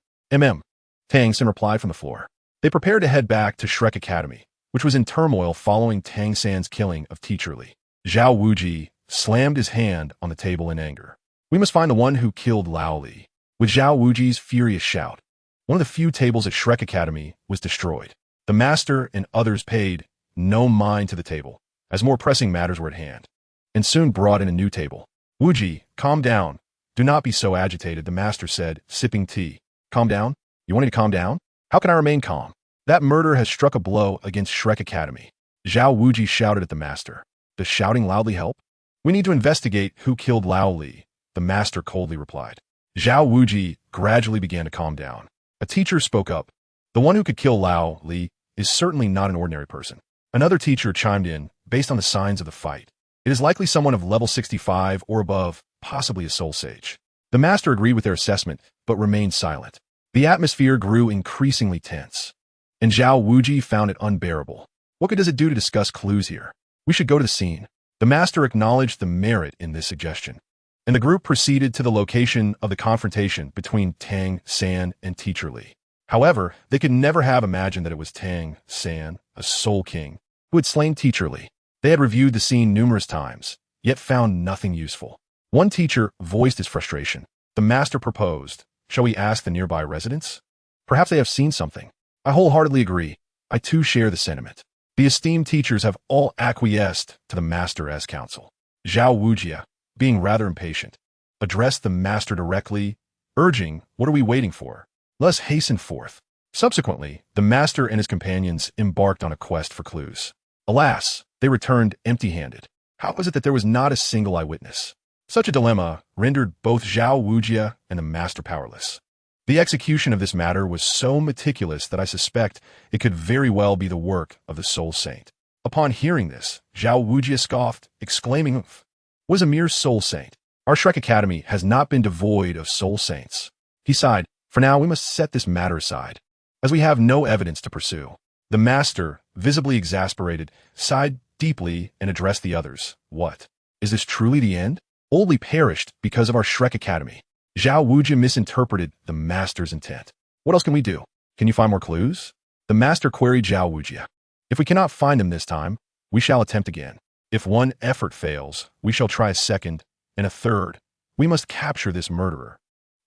Tang San replied from the floor. They prepared to head back to Shrek Academy, which was in turmoil following Tang San's killing of Teacher Li. Zhao Wuji slammed his hand on the table in anger. We must find the one who killed Lao Li. With Zhao Wuji's furious shout, one of the few tables at Shrek Academy was destroyed. The master and others paid no mind to the table, as more pressing matters were at hand, and soon brought in a new table. Wuji, calm down. Do not be so agitated, the master said, sipping tea. Calm down? You want me to calm down? How can I remain calm? That murder has struck a blow against Shrek Academy. Zhao Wuji shouted at the master. Does shouting loudly help? We need to investigate who killed Lao Li, the master coldly replied. Zhao Wuji gradually began to calm down. A teacher spoke up. The one who could kill Lao Li is certainly not an ordinary person. Another teacher chimed in, based on the signs of the fight. It is likely someone of level 65 or above, possibly a soul sage. The master agreed with their assessment, but remained silent. The atmosphere grew increasingly tense, and Zhao Wuji found it unbearable. What good does it do to discuss clues here? We should go to the scene. The master acknowledged the merit in this suggestion, and the group proceeded to the location of the confrontation between Tang San and Teacher Li. However, they could never have imagined that it was Tang San, a soul king, who had slain Teacher Li. They had reviewed the scene numerous times, yet found nothing useful. One teacher voiced his frustration. The master proposed, shall we ask the nearby residents? Perhaps they have seen something. I wholeheartedly agree. I too share the sentiment. The esteemed teachers have all acquiesced to the master as counsel. Zhao Wujia, being rather impatient, addressed the master directly, urging, what are we waiting for? Let us hasten forth. Subsequently, the master and his companions embarked on a quest for clues. Alas, they returned empty-handed. How was it that there was not a single eyewitness? Such a dilemma rendered both Zhao Wujia and the master powerless. The execution of this matter was so meticulous that I suspect it could very well be the work of the Soul Saint. Upon hearing this, Zhao Wujia scoffed, exclaiming, was a mere Soul Saint. Our Shrek Academy has not been devoid of Soul Saints. He sighed, for now we must set this matter aside, as we have no evidence to pursue. The master, visibly exasperated, sighed deeply and addressed the others. What? Is this truly the end? Old Li perished because of our Shrek Academy. Zhao Wujia misinterpreted the master's intent. What else can we do? Can you find more clues? The master queried Zhao Wujia. If we cannot find them this time, we shall attempt again. If one effort fails, we shall try a second and a third. We must capture this murderer.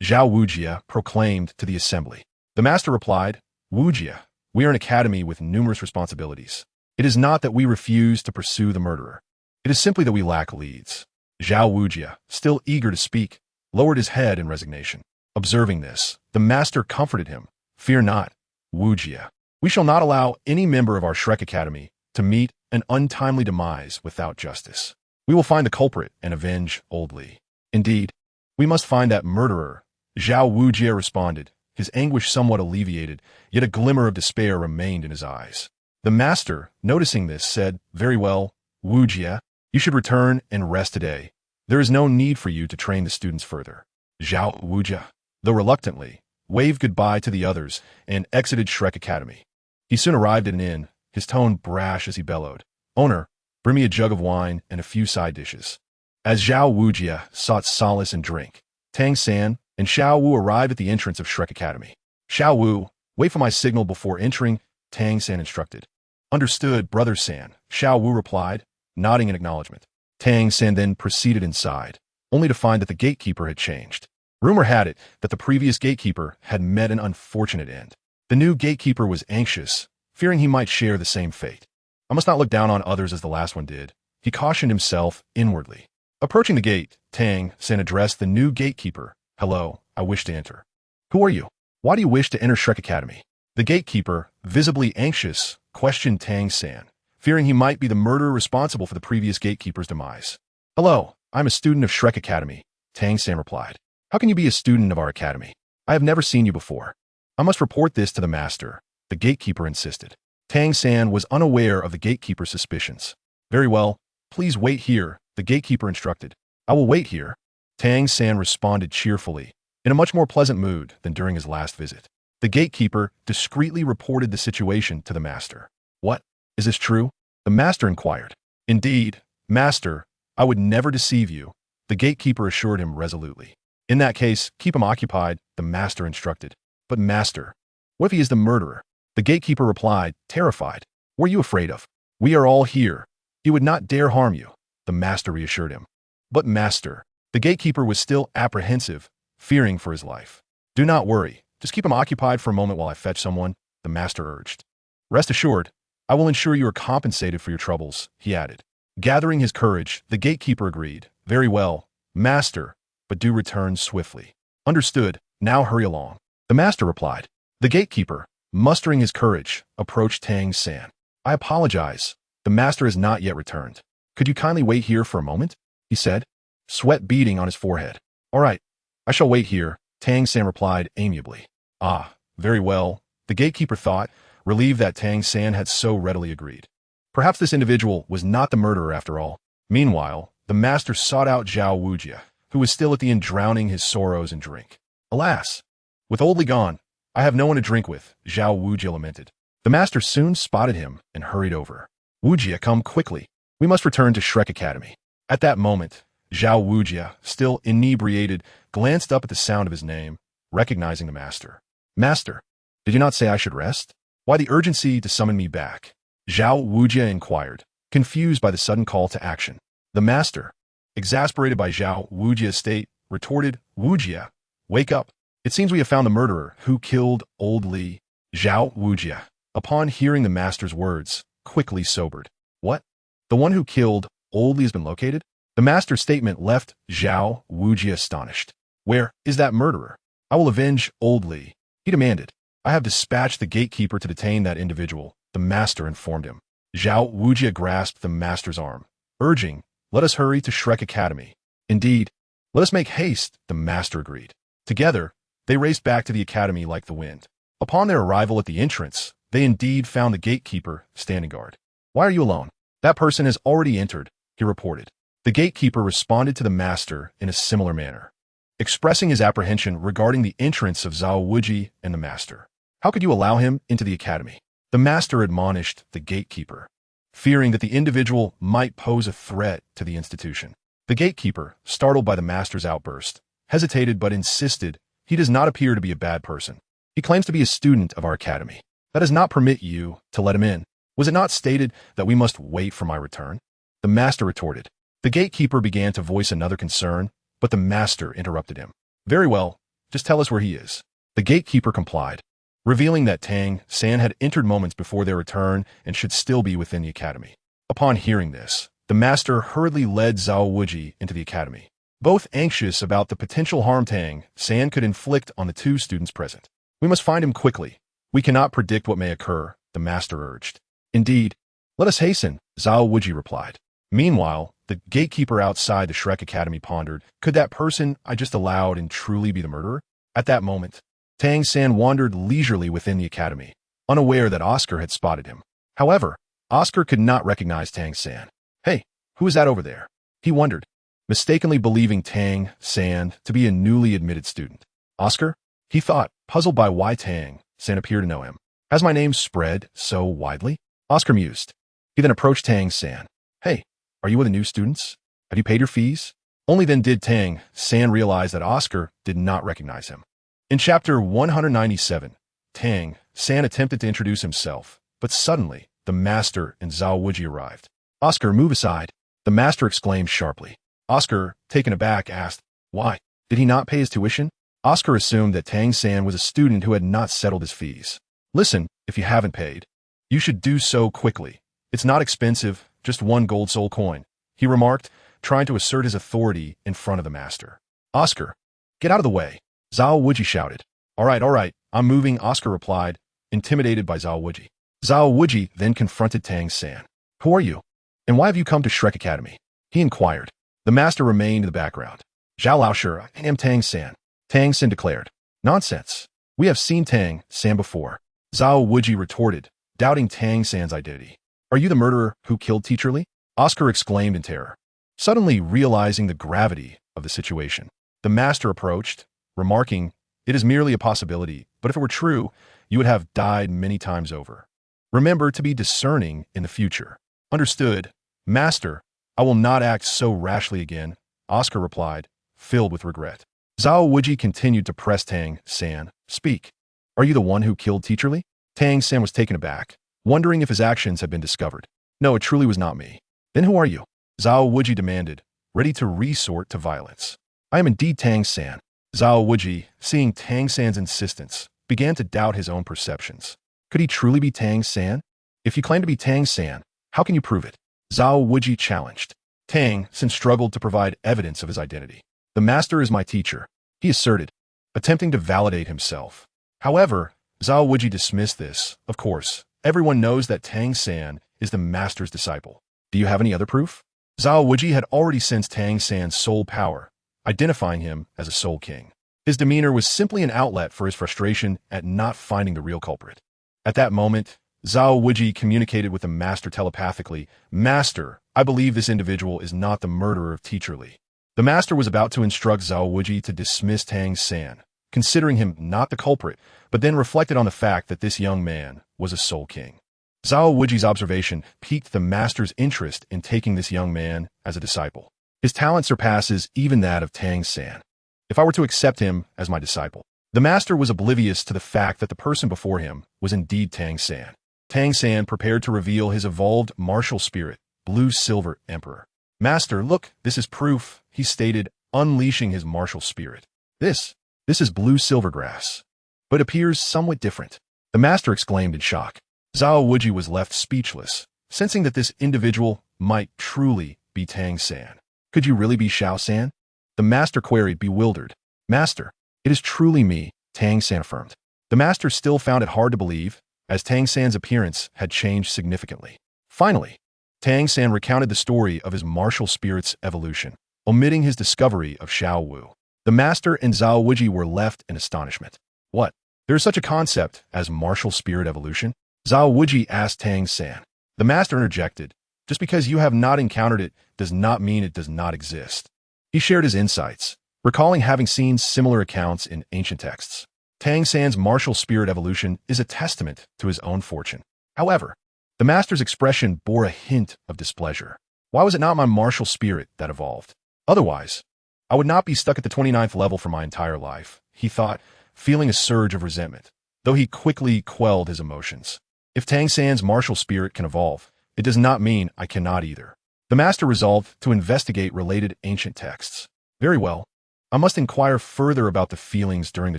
Zhao Wujia proclaimed to the assembly. The master replied, Wujia, we are an academy with numerous responsibilities. It is not that we refuse to pursue the murderer. It is simply that we lack leads. Zhao Wujia, still eager to speak, lowered his head in resignation. Observing this, the master comforted him. Fear not, Wujia. We shall not allow any member of our Shrek Academy to meet an untimely demise without justice. We will find the culprit and avenge Old Li. Indeed, we must find that murderer. Zhao Wujia responded, his anguish somewhat alleviated, yet a glimmer of despair remained in his eyes. The master, noticing this, said, very well, Wujia, you should return and rest today. There is no need for you to train the students further. Zhao Wujia, though reluctantly, waved goodbye to the others and exited Shrek Academy. He soon arrived at an inn, his tone brash as he bellowed, Owner, bring me a jug of wine and a few side dishes. As Zhao Wujia sought solace and drink, Tang San and Xiao Wu arrived at the entrance of Shrek Academy. Xiao Wu, wait for my signal before entering, Tang San instructed. Understood, Brother San, Xiao Wu replied, nodding in acknowledgement. Tang San then proceeded inside, only to find that the gatekeeper had changed. Rumor had it that the previous gatekeeper had met an unfortunate end. The new gatekeeper was anxious, fearing he might share the same fate. I must not look down on others as the last one did, he cautioned himself inwardly. Approaching the gate, Tang San addressed the new gatekeeper. "Hello, I wish to enter." "Who are you? Why do you wish to enter Shrek Academy?" The gatekeeper, visibly anxious, questioned Tang San, fearing he might be the murderer responsible for the previous gatekeeper's demise. "Hello, I'm a student of Shrek Academy," Tang San replied. "How can you be a student of our academy? I have never seen you before." "I must report this to the master," the gatekeeper insisted. Tang San was unaware of the gatekeeper's suspicions. "Very well, please wait here," the gatekeeper instructed. "I will wait here," Tang San responded cheerfully, in a much more pleasant mood than during his last visit. The gatekeeper discreetly reported the situation to the master. "What? Is this true?" the master inquired. "Indeed, master, I would never deceive you," the gatekeeper assured him resolutely. "In that case, keep him occupied," the master instructed. "But master, what if he is the murderer?" The gatekeeper replied, terrified. "What are you afraid of? We are all here. He would not dare harm you," the master reassured him. "But master," the gatekeeper was still apprehensive, fearing for his life. "Do not worry. Just keep him occupied for a moment while I fetch someone," the master urged. "Rest assured, I will ensure you are compensated for your troubles," he added. Gathering his courage, the gatekeeper agreed. "Very well, master, but do return swiftly." "Understood. Now hurry along," the master replied. The gatekeeper, mustering his courage, approached Tang San. "I apologize. The master has not yet returned. Could you kindly wait here for a moment?" he said, sweat beading on his forehead. "All right, I shall wait here," Tang San replied amiably. "Ah, very well," the gatekeeper thought, relieved that Tang San had so readily agreed. Perhaps this individual was not the murderer after all. Meanwhile, the master sought out Zhao Wujia, who was still at the end drowning his sorrows in drink. "Alas! With Oldly gone, I have no one to drink with," Zhao Wujia lamented. The master soon spotted him and hurried over. "Wujia, come quickly. We must return to Shrek Academy." At that moment, Zhao Wujia, still inebriated, glanced up at the sound of his name, recognizing the master. "Master, did you not say I should rest? Why the urgency to summon me back?" Zhao Wujia inquired, confused by the sudden call to action. The master, exasperated by Zhao Wujia's state, retorted, "Wujia, wake up. It seems we have found the murderer who killed Old Li." Zhao Wujia, upon hearing the master's words, quickly sobered. "What? The one who killed Old Li has been located?" The master's statement left Zhao Wujia astonished. "Where is that murderer? I will avenge Old Li," he demanded. "I have dispatched the gatekeeper to detain that individual," the master informed him. Zhao Wujia grasped the master's arm, urging, "Let us hurry to Shrek Academy." "Indeed, let us make haste," the master agreed. Together, they raced back to the academy like the wind. Upon their arrival at the entrance, they indeed found the gatekeeper standing guard. "Why are you alone? That person has already entered," he reported. The gatekeeper responded to the master in a similar manner, expressing his apprehension regarding the entrance of Zhao Wujia and the master. "How could you allow him into the academy?" The master admonished the gatekeeper, fearing that the individual might pose a threat to the institution. The gatekeeper, startled by the master's outburst, hesitated but insisted, "He does not appear to be a bad person. He claims to be a student of our academy. That does not permit you to let him in. Was it not stated that we must wait for my return?" The master retorted. The gatekeeper began to voice another concern, but the master interrupted him. "Very well, just tell us where he is." The gatekeeper complied, revealing that Tang San had entered moments before their return and should still be within the academy. Upon hearing this, the master hurriedly led Zhao Wujia into the academy, both anxious about the potential harm Tang San could inflict on the two students present. "We must find him quickly. We cannot predict what may occur," the master urged. "Indeed, let us hasten," Zhao Wujia replied. Meanwhile, the gatekeeper outside the Shrek Academy pondered, could that person I just allowed in truly be the murderer? At that moment, Tang San wandered leisurely within the academy, unaware that Oscar had spotted him. However, Oscar could not recognize Tang San. "Hey, who is that over there?" he wondered, mistakenly believing Tang San to be a newly admitted student. "Oscar?" he thought, puzzled by why Tang San appeared to know him. "Has my name spread so widely?" Oscar mused. He then approached Tang San. "Hey, are you one of the new students? Have you paid your fees?" Only then did Tang San realize that Oscar did not recognize him. In chapter 197, Tang San attempted to introduce himself, but suddenly, the master and Zhao Wujia arrived. "Oscar, move aside," the master exclaimed sharply. Oscar, taken aback, asked, "Why? Did he not pay his tuition?" Oscar assumed that Tang San was a student who had not settled his fees. "Listen, if you haven't paid, you should do so quickly. It's not expensive, just one gold soul coin," he remarked, trying to assert his authority in front of the master. Oscar, get out of the way, Zhao Wuji shouted. All right, I'm moving, Oscar replied, intimidated by Zhao Wuji. Zhao Wuji then confronted Tang San. Who are you? And why have you come to Shrek Academy? He inquired. The master remained in the background. Zhao Lao, sure, I am Tang San. Tang San declared. Nonsense. We have seen Tang San before. Zhao Wuji retorted, doubting Tang San's identity. Are you the murderer who killed Teacher Li? Oscar exclaimed in terror. Suddenly realizing the gravity of the situation, the master approached, remarking, it is merely a possibility, but if it were true, you would have died many times over. Remember to be discerning in the future. Understood, master. I will not act so rashly again, Oscar replied, filled with regret. Zhao Wuji continued to press Tang San. Speak. Are you the one who killed Teacher Li? Tang San was taken aback, wondering if his actions had been discovered. No, it truly was not me. Then who are you? Zhao Wuji demanded, ready to resort to violence. I am indeed Tang San. Zhao Wuji, seeing Tang San's insistence, began to doubt his own perceptions. Could he truly be Tang San? If you claim to be Tang San, how can you prove it? Zhao Wuji challenged. Tang San struggled to provide evidence of his identity. The master is my teacher, he asserted, attempting to validate himself. However, Zhao Wuji dismissed this. Of course, everyone knows that Tang San is the master's disciple. Do you have any other proof? Zhao Wuji had already sensed Tang San's soul power, identifying him as a soul king. His demeanor was simply an outlet for his frustration at not finding the real culprit. At that moment, Zhao Wuji communicated with the master telepathically. Master, I believe this individual is not the murderer of Teacher Li. The master was about to instruct Zhao Wuji to dismiss Tang San, considering him not the culprit, but then reflected on the fact that this young man was a soul king. Zhao Wuji's observation piqued the master's interest in taking this young man as a disciple. His talent surpasses even that of Tang San. If I were to accept him as my disciple, the master was oblivious to the fact that the person before him was indeed Tang San. Tang San prepared to reveal his evolved martial spirit, Blue Silver Emperor. Master, look, this is proof, he stated, unleashing his martial spirit. This is Blue Silver Grass, but appears somewhat different. The master exclaimed in shock. Zhao Wuji was left speechless, sensing that this individual might truly be Tang San. Could you really be Xiao San? The master queried, bewildered. Master, it is truly me, Tang San affirmed. The master still found it hard to believe, as Tang San's appearance had changed significantly. Finally, Tang San recounted the story of his martial spirit's evolution, omitting his discovery of Xiao Wu. The master and Zhao Wuji were left in astonishment. What? There is such a concept as martial spirit evolution? Zhao Wuji asked Tang San. The master interjected, just because you have not encountered it does not mean it does not exist. He shared his insights, recalling having seen similar accounts in ancient texts. Tang San's martial spirit evolution is a testament to his own fortune. However, the master's expression bore a hint of displeasure. Why was it not my martial spirit that evolved? Otherwise, I would not be stuck at the 29th level for my entire life, he thought, feeling a surge of resentment, though he quickly quelled his emotions. If Tang San's martial spirit can evolve, it does not mean I cannot either. The master resolved to investigate related ancient texts. Very well. I must inquire further about the feelings during the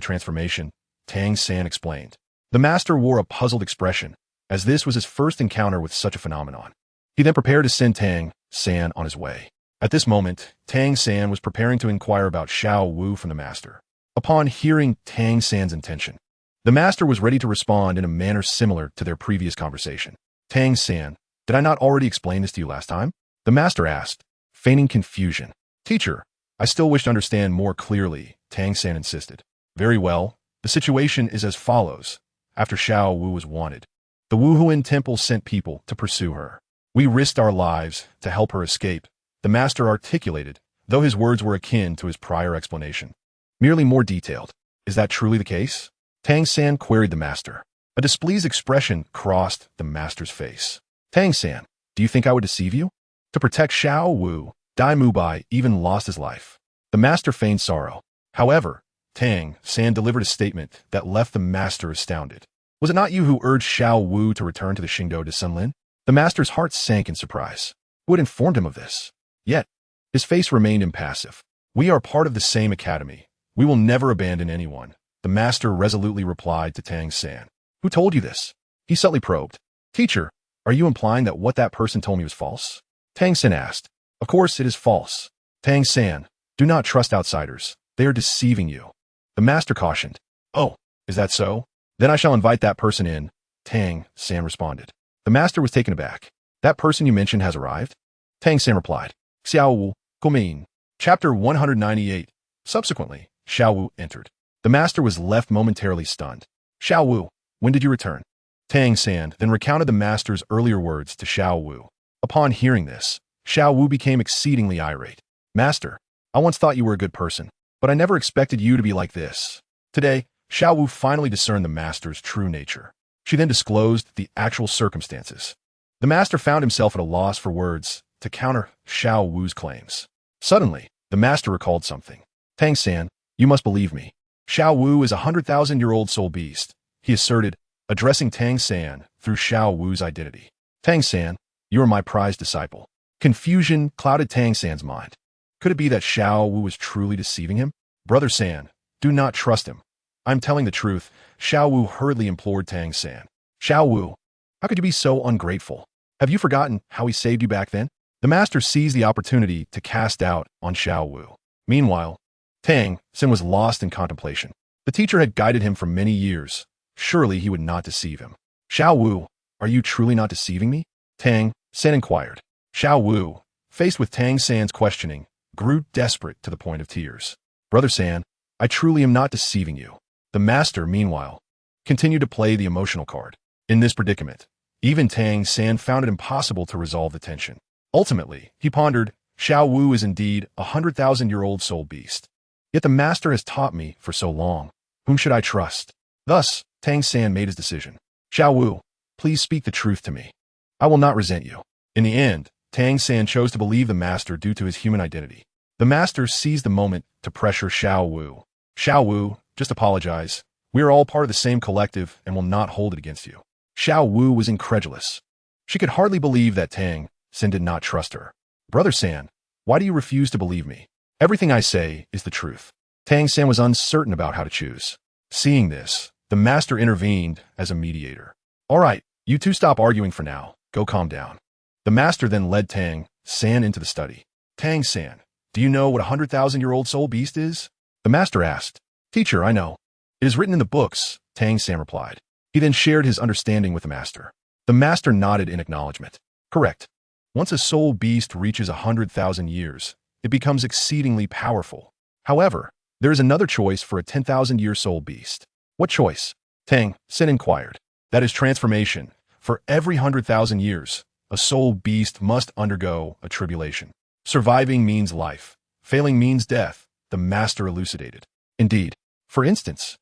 transformation, Tang San explained. The master wore a puzzled expression, as this was his first encounter with such a phenomenon. He then prepared to send Tang San on his way. At this moment, Tang San was preparing to inquire about Xiao Wu from the master. Upon hearing Tang San's intention, the master was ready to respond in a manner similar to their previous conversation. Tang San, did I not already explain this to you last time? The master asked, feigning confusion. Teacher, I still wish to understand more clearly, Tang San insisted. Very well, the situation is as follows. After Xiao Wu was wanted, the Wuhuan temple sent people to pursue her. We risked our lives to help her escape, the master articulated, though his words were akin to his prior explanation. Merely more detailed. Is that truly the case? Tang San queried the master. A displeased expression crossed the master's face. Tang San, do you think I would deceive you? To protect Xiao Wu, Dai Mubai even lost his life. The master feigned sorrow. However, Tang San delivered a statement that left the master astounded. Was it not you who urged Xiao Wu to return to the Xingdou de Sunlin? The master's heart sank in surprise. Who had informed him of this? Yet, his face remained impassive. We are part of the same academy. We will never abandon anyone, the master resolutely replied to Tang San. Who told you this? He subtly probed. Teacher, are you implying that what that person told me was false? Tang San asked. Of course, it is false. Tang San, do not trust outsiders. They are deceiving you. The master cautioned. Oh, is that so? Then I shall invite that person in, Tang San responded. The master was taken aback. That person you mentioned has arrived? Tang San replied. Xiao Wu, Guomin. Chapter 198. Subsequently, Xiao Wu entered. The master was left momentarily stunned. Xiao Wu, when did you return? Tang San then recounted the master's earlier words to Xiao Wu. Upon hearing this, Xiao Wu became exceedingly irate. Master, I once thought you were a good person, but I never expected you to be like this. Today, Xiao Wu finally discerned the master's true nature. She then disclosed the actual circumstances. The master found himself at a loss for words to counter Xiao Wu's claims. Suddenly, the master recalled something. Tang San, you must believe me. Xiao Wu is a 100,000-year-old soul beast, he asserted, addressing Tang San through Xiao Wu's identity. Tang San, you are my prized disciple. Confusion clouded Tang San's mind. Could it be that Xiao Wu was truly deceiving him? Brother San, do not trust him. I'm telling the truth, Xiao Wu hurriedly implored Tang San. Xiao Wu, how could you be so ungrateful? Have you forgotten how he saved you back then? The master seized the opportunity to cast doubt on Xiao Wu. Meanwhile, Tang San was lost in contemplation. The teacher had guided him for many years. Surely he would not deceive him. Xiao Wu, are you truly not deceiving me? Tang San inquired. Xiao Wu, faced with Tang San's questioning, grew desperate to the point of tears. Brother San, I truly am not deceiving you. The master, meanwhile, continued to play the emotional card. In this predicament, even Tang San found it impossible to resolve the tension. Ultimately, he pondered, Xiao Wu is indeed a 100,000-year-old soul beast. Yet the master has taught me for so long. Whom should I trust? Thus, Tang San made his decision. Xiao Wu, please speak the truth to me. I will not resent you. In the end, Tang San chose to believe the master due to his human identity. The master seized the moment to pressure Xiao Wu. Xiao Wu, just apologize. We are all part of the same collective and will not hold it against you. Xiao Wu was incredulous. She could hardly believe that Tang San did not trust her. Brother San, why do you refuse to believe me? Everything I say is the truth. Tang San was uncertain about how to choose. Seeing this, the master intervened as a mediator. All right, you two stop arguing for now. Go calm down. The master then led Tang San into the study. Tang San, do you know what a 100,000-year-old soul beast is? The master asked. Teacher, I know. It is written in the books, Tang San replied. He then shared his understanding with the master. The master nodded in acknowledgement. Correct. Once a soul beast reaches 100,000 years, it becomes exceedingly powerful. However, there is another choice for a 10,000-year soul beast. What choice? Tang San inquired. That is transformation. For every 100,000 years, a soul beast must undergo a tribulation. Surviving means life. Failing means death, the master elucidated. Indeed. For instance,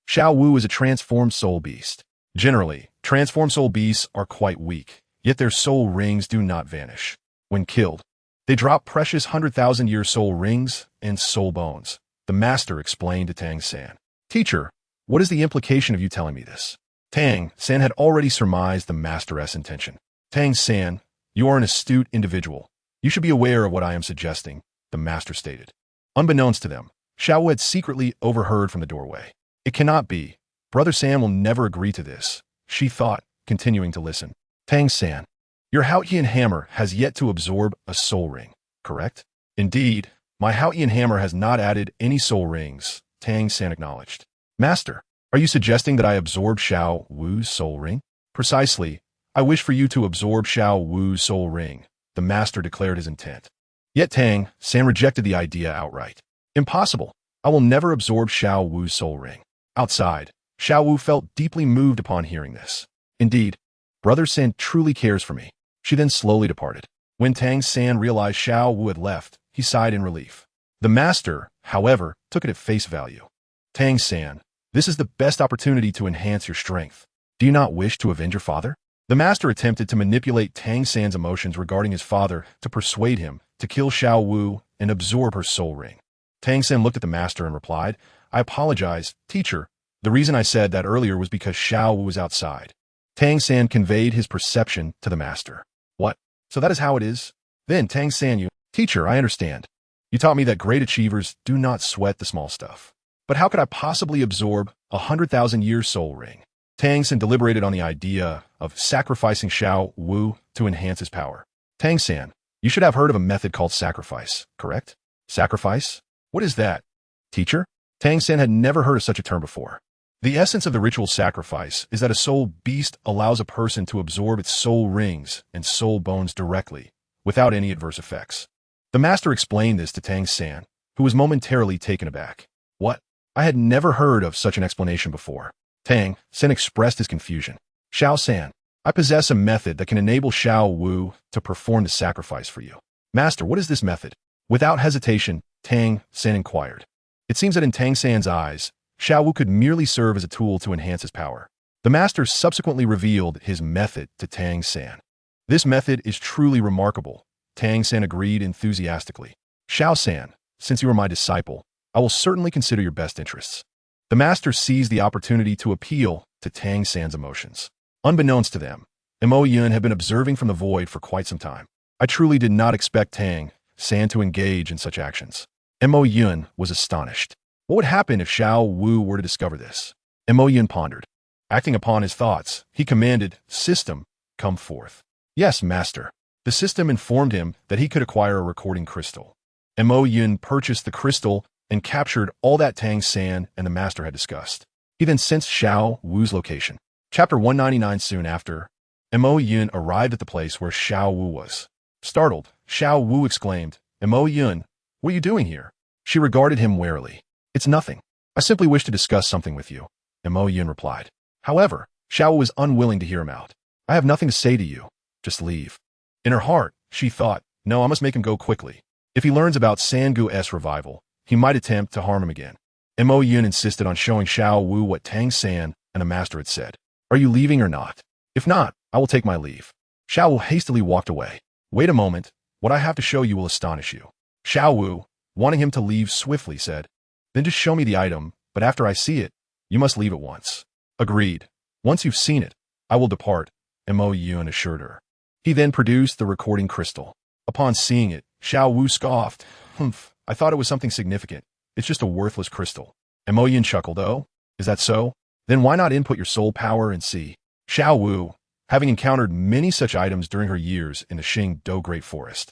Xiao Wu is a transformed soul beast. Generally, transformed soul beasts are quite weak, yet their soul rings do not vanish. When killed, they drop precious 100,000-year soul rings and soul bones. The master explained to Tang San. Teacher, what is the implication of you telling me this? Tang San had already surmised the master's intention. Tang San, you are an astute individual. You should be aware of what I am suggesting, the master stated. Unbeknownst to them, Xiao Wu had secretly overheard from the doorway. It cannot be. Brother San will never agree to this, she thought, continuing to listen. Tang San, your Haotian hammer has yet to absorb a soul ring, correct? Indeed, my Haotian hammer has not added any soul rings, Tang San acknowledged. Master, are you suggesting that I absorb Xiao Wu's soul ring? Precisely. I wish for you to absorb Xiao Wu's soul ring, the master declared his intent. Yet Tang San rejected the idea outright. Impossible. I will never absorb Xiao Wu's soul ring. Outside, Xiao Wu felt deeply moved upon hearing this. Indeed, Brother San truly cares for me. She then slowly departed. When Tang San realized Xiao Wu had left, he sighed in relief. The master, however, took it at face value. Tang San, this is the best opportunity to enhance your strength. Do you not wish to avenge your father? The master attempted to manipulate Tang San's emotions regarding his father to persuade him to kill Xiao Wu and absorb her soul ring. Tang San looked at the master and replied, I apologize, teacher. The reason I said that earlier was because Xiao Wu was outside. Tang San conveyed his perception to the master. What? So that is how it is? Then Tang San, you, teacher, I understand. You taught me that great achievers do not sweat the small stuff. But how could I possibly absorb a 100,000-year soul ring? Tang San deliberated on the idea of sacrificing Xiao Wu to enhance his power. Tang San, You should have heard of a method called sacrifice, correct? Sacrifice? What is that? Teacher? Tang San had never heard of such a term before. The essence of the ritual sacrifice is that a soul beast allows a person to absorb its soul rings and soul bones directly, without any adverse effects. The master explained this to Tang San, who was momentarily taken aback. What? I had never heard of such an explanation before. Tang San expressed his confusion. Xiao San, I possess a method that can enable Xiao Wu to perform the sacrifice for you. Master, what is this method? Without hesitation, Tang San inquired. It seems that in Tang San's eyes, Xiao Wu could merely serve as a tool to enhance his power. The master subsequently revealed his method to Tang San. This method is truly remarkable. Tang San agreed enthusiastically. Xiao San, since you are my disciple, I will certainly consider your best interests. The master seized the opportunity to appeal to Tang San's emotions. Unbeknownst to them, Mo Yun had been observing from the void for quite some time. I truly did not expect Tang San to engage in such actions. Mo Yun was astonished. What would happen if Xiao Wu were to discover this? Mo Yun pondered. Acting upon his thoughts, he commanded, System, come forth. Yes, master. The system informed him that he could acquire a recording crystal. Mo Yun purchased the crystal and captured all that Tang San and the master had discussed. He then sensed Xiao Wu's location. Chapter 199. Soon after, Mo Yun arrived at the place where Xiao Wu was. Startled, Xiao Wu exclaimed, Mo Yun, what are you doing here? She regarded him warily. It's nothing. I simply wish to discuss something with you, Mo Yun replied. However, Xiao Wu was unwilling to hear him out. I have nothing to say to you. Just leave. In her heart, she thought, no, I must make him go quickly. If he learns about Sangu's revival, he might attempt to harm him again. Mo Yun insisted on showing Xiao Wu what Tang San and the master had said. Are you leaving or not? If not, I will take my leave. Xiao Wu hastily walked away. Wait a moment. What I have to show you will astonish you. Xiao Wu, wanting him to leave swiftly, said, then just show me the item, but after I see it, you must leave at once. Agreed. Once you've seen it, I will depart, Mo Yun assured her. He then produced the recording crystal. Upon seeing it, Xiao Wu scoffed. Humph, I thought it was something significant. It's just a worthless crystal. Mo Yun chuckled, oh? Is that so? Then why not input your soul power and see? Xiao Wu, having encountered many such items during her years in the Qingdao Great Forest,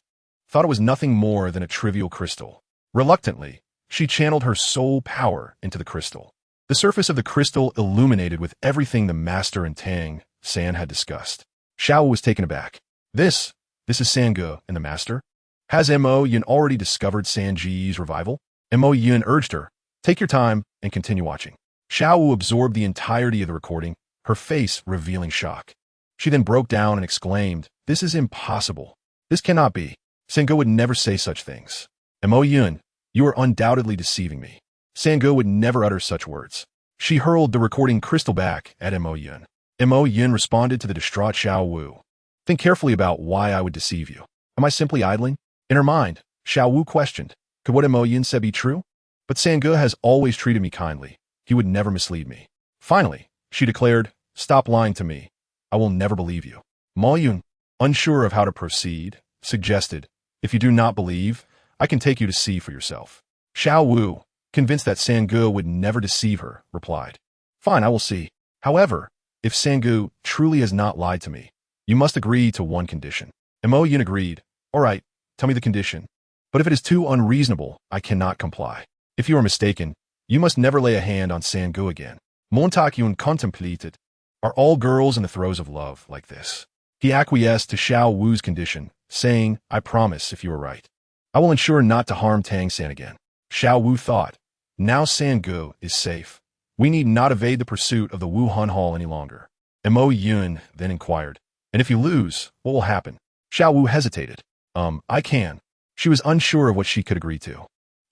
thought it was nothing more than a trivial crystal. Reluctantly, she channeled her soul power into the crystal. The surface of the crystal illuminated with everything the master and Tang San had discussed. Xiao Wu was taken aback. This is Sangu and the master? Has Mo Yun already discovered Sanji's revival? Mo Yun urged her, take your time and continue watching. Xiao Wu absorbed the entirety of the recording, her face revealing shock. She then broke down and exclaimed, this is impossible. This cannot be. Sangu would never say such things. Mo Yun, you are undoubtedly deceiving me. Sangu would never utter such words. She hurled the recording crystal back at Mo Yun. Mo Yun responded to the distraught Xiao Wu. Think carefully about why I would deceive you. Am I simply idling? In her mind, Xiao Wu questioned, could what Mo Yun said be true? But Sangu has always treated me kindly. He would never mislead me. Finally, she declared, stop lying to me. I will never believe you. Mo Yun, unsure of how to proceed, suggested, if you do not believe, I can take you to see for yourself. Xiao Wu, convinced that Sangu would never deceive her, replied, fine, I will see. However, if Sangu truly has not lied to me, you must agree to one condition. Mo Yun agreed. All right, tell me the condition. But if it is too unreasonable, I cannot comply. If you are mistaken, you must never lay a hand on Sangu again. Montak Yun contemplated. Are all girls in the throes of love like this? He acquiesced to Xiao Wu's condition, saying, I promise if you are right. I will ensure not to harm Tang San again. Xiao Wu thought, now Sangu is safe. We need not evade the pursuit of the Wu Hun Hall any longer. Mo Yun then inquired, and if you lose, what will happen? Xiao Wu hesitated. I can. She was unsure of what she could agree to.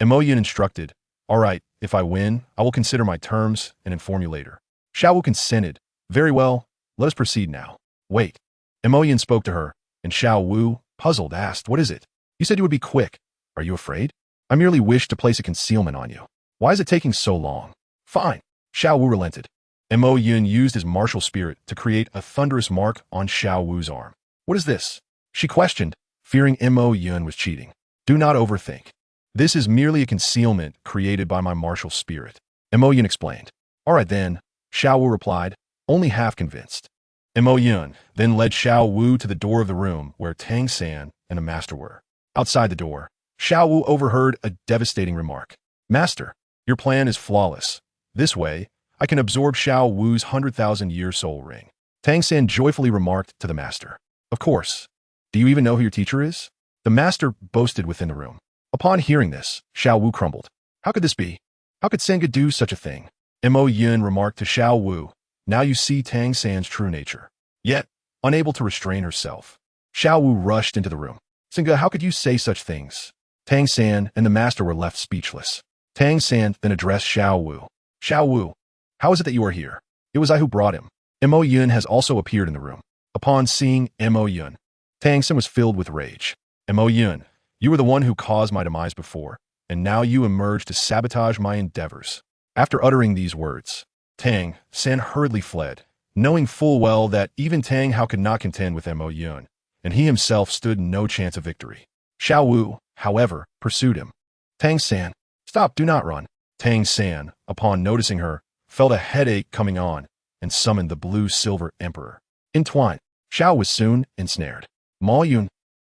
Mo Yun instructed, all right, if I win, I will consider my terms and inform you later. Xiao Wu consented. Very well, let us proceed now. Wait. Mo Yun spoke to her, and Xiao Wu, puzzled, asked, what is it? You said you would be quick. Are you afraid? I merely wish to place a concealment on you. Why is it taking so long? Fine. Xiao Wu relented. Mo Yun used his martial spirit to create a thunderous mark on Xiao Wu's arm. What is this? She questioned, fearing Mo Yun was cheating. Do not overthink. This is merely a concealment created by my martial spirit. Mo Yun explained. All right then, Xiao Wu replied, only half convinced. Mo Yun then led Xiao Wu to the door of the room where Tang San and the master were. Outside the door, Xiao Wu overheard a devastating remark. Master, your plan is flawless. This way, I can absorb Xiao Wu's 100,000-year soul ring. Tang San joyfully remarked to the master. Of course. Do you even know who your teacher is? The master boasted within the room. Upon hearing this, Xiao Wu crumbled. How could this be? How could Senga do such a thing? Mo Yun remarked to Xiao Wu. Now you see Tang San's true nature. Yet, unable to restrain herself, Xiao Wu rushed into the room. Senga, how could you say such things? Tang San and the master were left speechless. Tang San then addressed Xiao Wu. Xiao Wu, how is it that you are here? It was I who brought him. Mo Yun has also appeared in the room. Upon seeing Mo Yun, Tang San was filled with rage. Mo Yun, you were the one who caused my demise before, and now you emerge to sabotage my endeavors. After uttering these words, Tang San hurriedly fled, knowing full well that even Tang Hao could not contend with Mo Yun, and he himself stood no chance of victory. Xiao Wu, however, pursued him. Tang San, stop, do not run. Tang San, upon noticing her, felt a headache coming on and summoned the blue-silver emperor. Entwined, Xiao was soon ensnared. Ma Yun,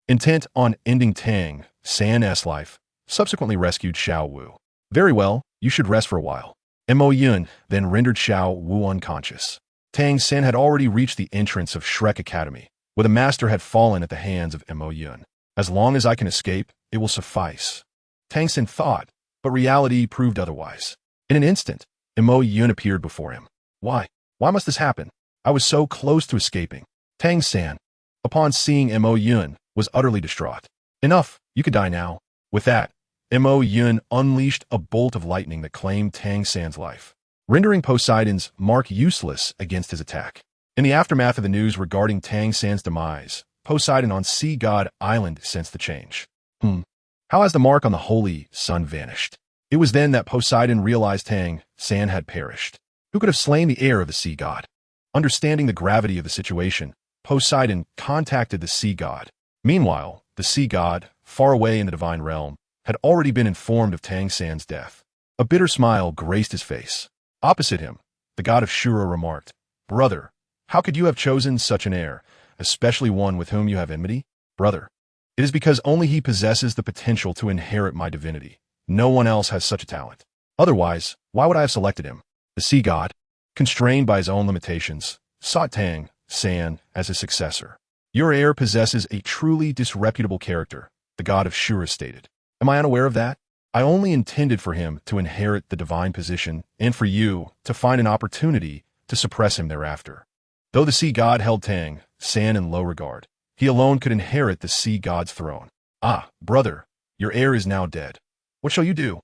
intent on ending Tang San's life, subsequently rescued Xiao Wu. Very well, you should rest for a while. Mo Yun then rendered Xiao Wu unconscious. Tang San had already reached the entrance of Shrek Academy, where the master had fallen at the hands of Mo Yun. As long as I can escape, it will suffice. Tang San thought, but reality proved otherwise. In an instant, Mo Yun appeared before him. Why? Why must this happen? I was so close to escaping. Tang San, upon seeing Mo Yun, was utterly distraught. Enough, you could die now. With that, Mo Yun unleashed a bolt of lightning that claimed Tang San's life, rendering Poseidon's mark useless against his attack. In the aftermath of the news regarding Tang San's demise, Poseidon on Sea God Island sensed the change. How has the mark on the holy sun vanished? It was then that Poseidon realized Tang San had perished. Who could have slain the heir of the sea god? Understanding the gravity of the situation, Poseidon contacted the sea god. Meanwhile, the sea god, far away in the divine realm, had already been informed of Tang San's death. A bitter smile graced his face. Opposite him, the god of Shura remarked, Brother, how could you have chosen such an heir, especially one with whom you have enmity? Brother, it is because only he possesses the potential to inherit my divinity. No one else has such a talent. Otherwise, why would I have selected him? The sea god, constrained by his own limitations, sought Tang San as his successor. Your heir possesses a truly disreputable character, the god of Shura stated. Am I unaware of that? I only intended for him to inherit the divine position and for you to find an opportunity to suppress him thereafter. Though the sea god held Tang San in low regard, he alone could inherit the sea god's throne. Ah, brother, your heir is now dead. What shall you do?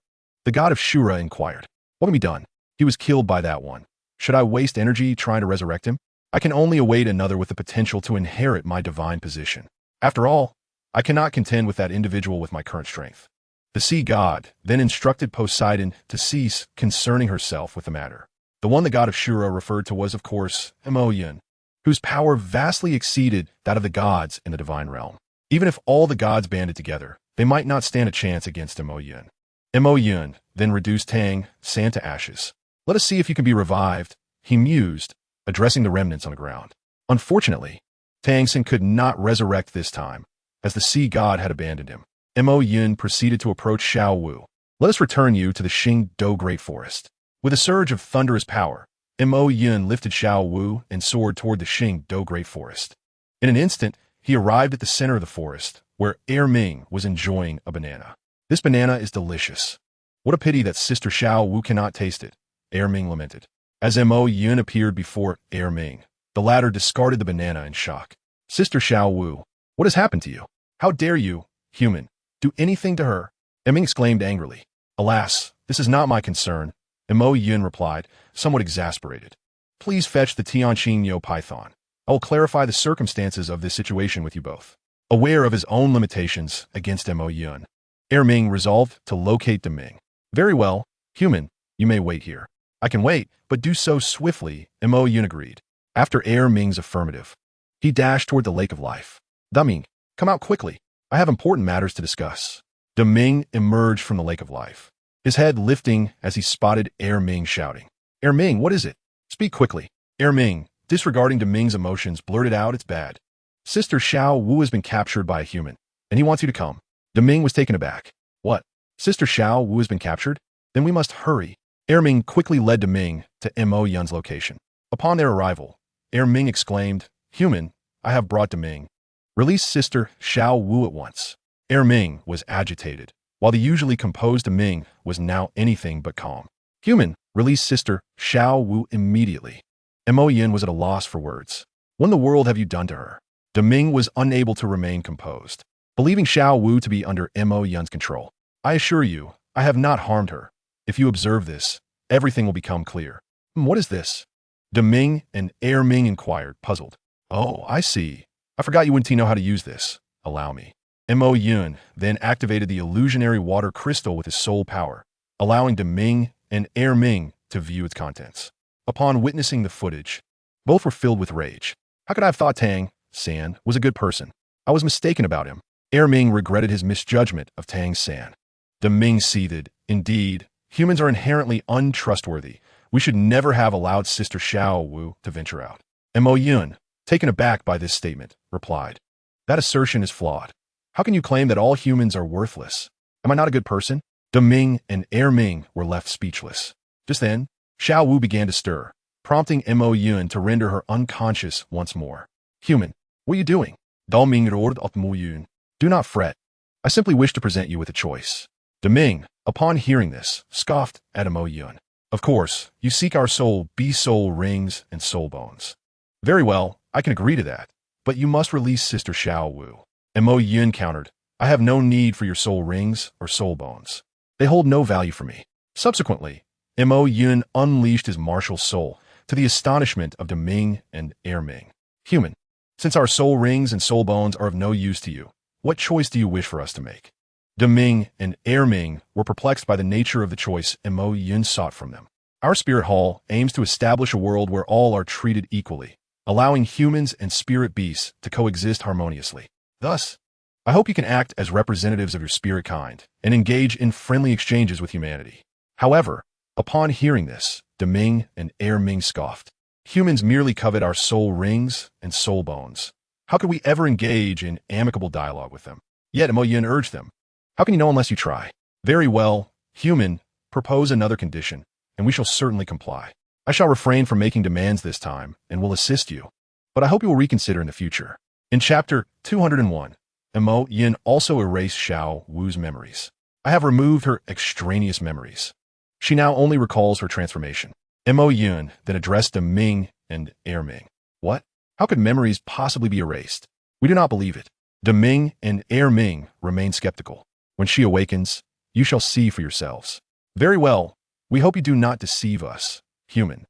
The god of Shura inquired. What can be done? He was killed by that one. Should I waste energy trying to resurrect him? I can only await another with the potential to inherit my divine position. After all, I cannot contend with that individual with my current strength. The sea god then instructed Poseidon to cease concerning herself with the matter. The one the god of Shura referred to was, of course, Mo Yun, whose power vastly exceeded that of the gods in the divine realm. Even if all the gods banded together, they might not stand a chance against Mo Yun. Mo Yun then reduced Tang San to ashes. Let us see if you can be revived, he mused, addressing the remnants on the ground. Unfortunately, Tang San could not resurrect this time, as the sea god had abandoned him. Mo Yun proceeded to approach Xiao Wu. Let us return you to the Xing Do Great Forest. With a surge of thunderous power, Mo Yun lifted Xiao Wu and soared toward the Xing Do Great Forest. In an instant, he arrived at the center of the forest, where Ming was enjoying a banana. This banana is delicious. What a pity that Sister Xiao Wu cannot taste it, Ming lamented. As Mo Yun appeared before Ming, the latter discarded the banana in shock. Sister Xiao Wu, what has happened to you? How dare you, human, do anything to her? Ming exclaimed angrily. Alas, this is not my concern, Mo Yun replied, somewhat exasperated. Please fetch the Tianqing Yo Python. I will clarify the circumstances of this situation with you both. Aware of his own limitations against Mo Yun, Ming resolved to locate Ming. Very well, human, you may wait here. I can wait, but do so swiftly, Mo Yun agreed. After Ming's affirmative, he dashed toward the lake of life. Ming, come out quickly. I have important matters to discuss. Ming emerged from the lake of life, his head lifting as he spotted Ming shouting. Ming, what is it? Speak quickly. Ming, disregarding Deming's emotions, blurted out, "It's bad. Sister Xiao Wu has been captured by a human, and he wants you to come." Deming was taken aback. "What? Sister Xiao Wu has been captured? Then we must hurry." Ming quickly led Deming to Mo Yun's location. Upon their arrival, Ming exclaimed, "Human, I have brought Deming. Release Sister Xiao Wu at once." Ming was agitated, while the usually composed Deming was now anything but calm. "Human, release Sister Xiao Wu immediately." Mo Yun was at a loss for words. "What in the world have you done to her?" Deming was unable to remain composed, believing Xiao Wu to be under Mo Yun's control. "I assure you, I have not harmed her. If you observe this, everything will become clear." "What is this?" Deming and Ming inquired, puzzled. "Oh, I see. I forgot you wouldn't know how to use this. Allow me." Mo Yun then activated the illusionary water crystal with his soul power, allowing Deming and Ming to view its contents. Upon witnessing the footage, both were filled with rage. "How could I have thought Tang San was a good person? I was mistaken about him." Ming regretted his misjudgment of Tang San. Deming seethed. "Indeed, humans are inherently untrustworthy. We should never have allowed Sister Xiao Wu to venture out." Mo Yun, taken aback by this statement, replied, "That assertion is flawed. How can you claim that all humans are worthless? Am I not a good person?" Deming and Ming were left speechless. Just then, Xiao Wu began to stir, prompting Mo Yun to render her unconscious once more. "Human, what are you doing?" Dalming roared at Mo Yun. "Do not fret. I simply wish to present you with a choice." Deming, upon hearing this, scoffed at Mo Yun. "Of course, you seek our soul, soul rings, and soul bones. Very well, I can agree to that, but you must release Sister Xiao Wu." Mo Yun countered, "I have no need for your soul rings or soul bones. They hold no value for me." Subsequently, Mo Yun unleashed his martial soul, to the astonishment of Deming and Ming. "Human, since our soul rings and soul bones are of no use to you, what choice do you wish for us to make?" Deming and Ming were perplexed by the nature of the choice Mo Yun sought from them. "Our spirit hall aims to establish a world where all are treated equally, allowing humans and spirit beasts to coexist harmoniously. Thus, I hope you can act as representatives of your spirit kind and engage in friendly exchanges with humanity." However, upon hearing this, Deming and Ming scoffed. "Humans merely covet our soul rings and soul bones. How could we ever engage in amicable dialogue with them?" Yet Mo Yun urged them, "How can you know unless you try?" "Very well, human, propose another condition, and we shall certainly comply. I shall refrain from making demands this time and will assist you, but I hope you will reconsider in the future." In Chapter 201, Mo Yun also erased Xiao Wu's memories. "I have removed her extraneous memories. She now only recalls her transformation." Mo Yun then addressed Ming and Ming. "What? How could memories possibly be erased? We do not believe it." Deming and Ming remained skeptical. "When she awakens, you shall see for yourselves." "Very well. We hope you do not deceive us, human."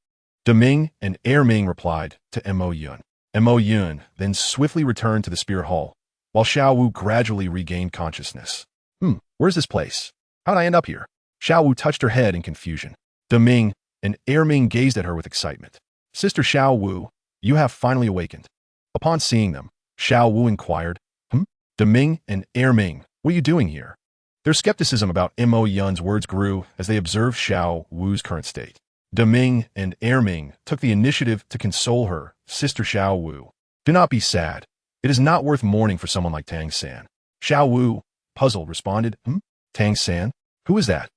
Deming and Ming replied to Mo Yun. Mo Yun then swiftly returned to the spirit hall, while Xiao Wu gradually regained consciousness. Where's this place? How'd I end up here?" Xiao Wu touched her head in confusion. Deming and Ming gazed at her with excitement. "Sister Xiao Wu, you have finally awakened." Upon seeing them, Xiao Wu inquired, Deming and Ming, what are you doing here?" Their skepticism about Mo Yun's words grew as they observed Xiao Wu's current state. Deming and Ming took the initiative to console her. "Sister Xiao Wu, do not be sad. It is not worth mourning for someone like Tang San." Xiao Wu, puzzled, responded, "Tang San? Who is that?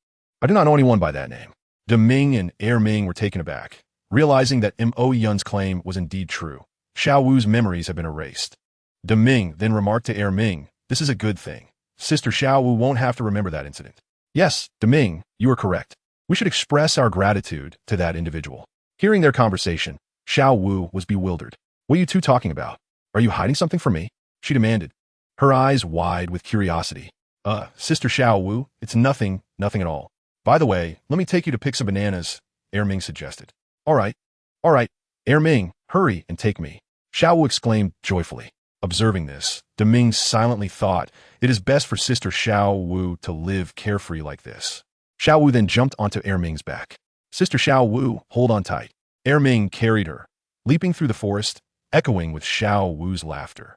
I do not know anyone by that name." Deming and Ming were taken aback, realizing that Mo Yun's claim was indeed true. Xiao Wu's memories had been erased. Deming then remarked to Ming, "This is a good thing. Sister Xiao Wu won't have to remember that incident." "Yes, Deming, you are correct. We should express our gratitude to that individual." Hearing their conversation, Xiao Wu was bewildered. "What are you two talking about? Are you hiding something from me?" she demanded, her eyes wide with curiosity. Sister Xiao Wu, it's nothing at all. By the way, let me take you to pick some bananas," Ming suggested. All right, Ming, hurry and take me," Xiao Wu exclaimed joyfully. Observing this, Deming silently thought, it is best for Sister Xiao Wu to live carefree like this. Xiao Wu then jumped onto Ming's back. "Sister Xiao Wu, hold on tight." Ming carried her, leaping through the forest, echoing with Xiao Wu's laughter.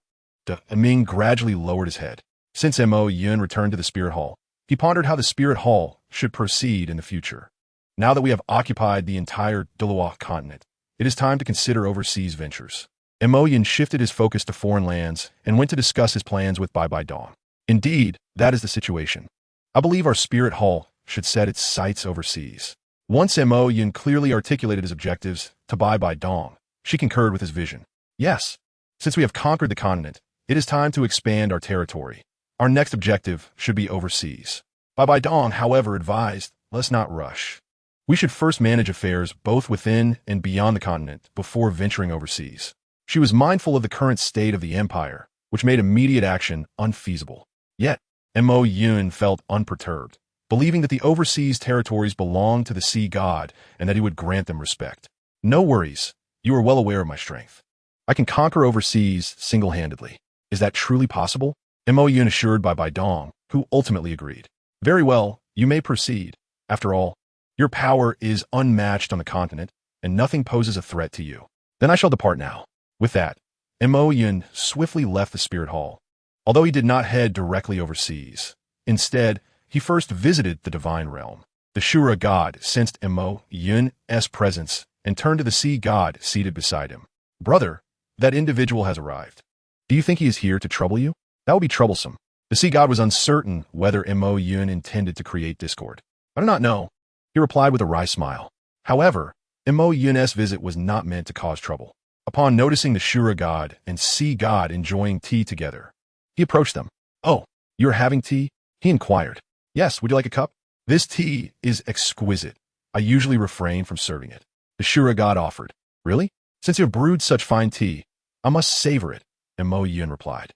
Ming gradually lowered his head. Since Mo Yun returned to the spirit hall, he pondered how the spirit hall should proceed in the future. Now that we have occupied the entire Douluo Continent, it is time to consider overseas ventures. Mo Yin shifted his focus to foreign lands and went to discuss his plans with Bai Bai Dong. Indeed, that is the situation. I believe our spirit hall should set its sights overseas. Once Mo Yin clearly articulated his objectives to Bai Bai Dong, she concurred with his vision. Yes, since we have conquered the continent, it is time to expand our territory. Our next objective should be overseas. Bai Bai Dong, however, advised, let's not rush. We should first manage affairs both within and beyond the continent before venturing overseas. She was mindful of the current state of the empire, which made immediate action unfeasible. Yet, Mo Yin felt unperturbed, believing that the overseas territories belonged to the sea god and that he would grant them respect. No worries, you are well aware of my strength. I can conquer overseas single-handedly. Is that truly possible? Mo Yin assured Bai Bai Dong, who ultimately agreed. Very well, you may proceed. After all, your power is unmatched on the continent, and nothing poses a threat to you. Then I shall depart now. With that, Mo Yin swiftly left the spirit hall, although he did not head directly overseas. Instead, he first visited the divine realm. The Shura god sensed Mo Yin's presence and turned to the sea god seated beside him. Brother, that individual has arrived. Do you think he is here to trouble you? That would be troublesome. The sea god was uncertain whether Mo Yin intended to create discord. I do not know, he replied with a wry smile. However, Mo Yin's visit was not meant to cause trouble. Upon noticing the Shura god and sea god enjoying tea together, he approached them. Oh, you're having tea? He inquired. Yes, would you like a cup? This tea is exquisite. I usually refrain from serving it. The Shura god offered. Really? Since you have brewed such fine tea, I must savor it, Mo Yin replied.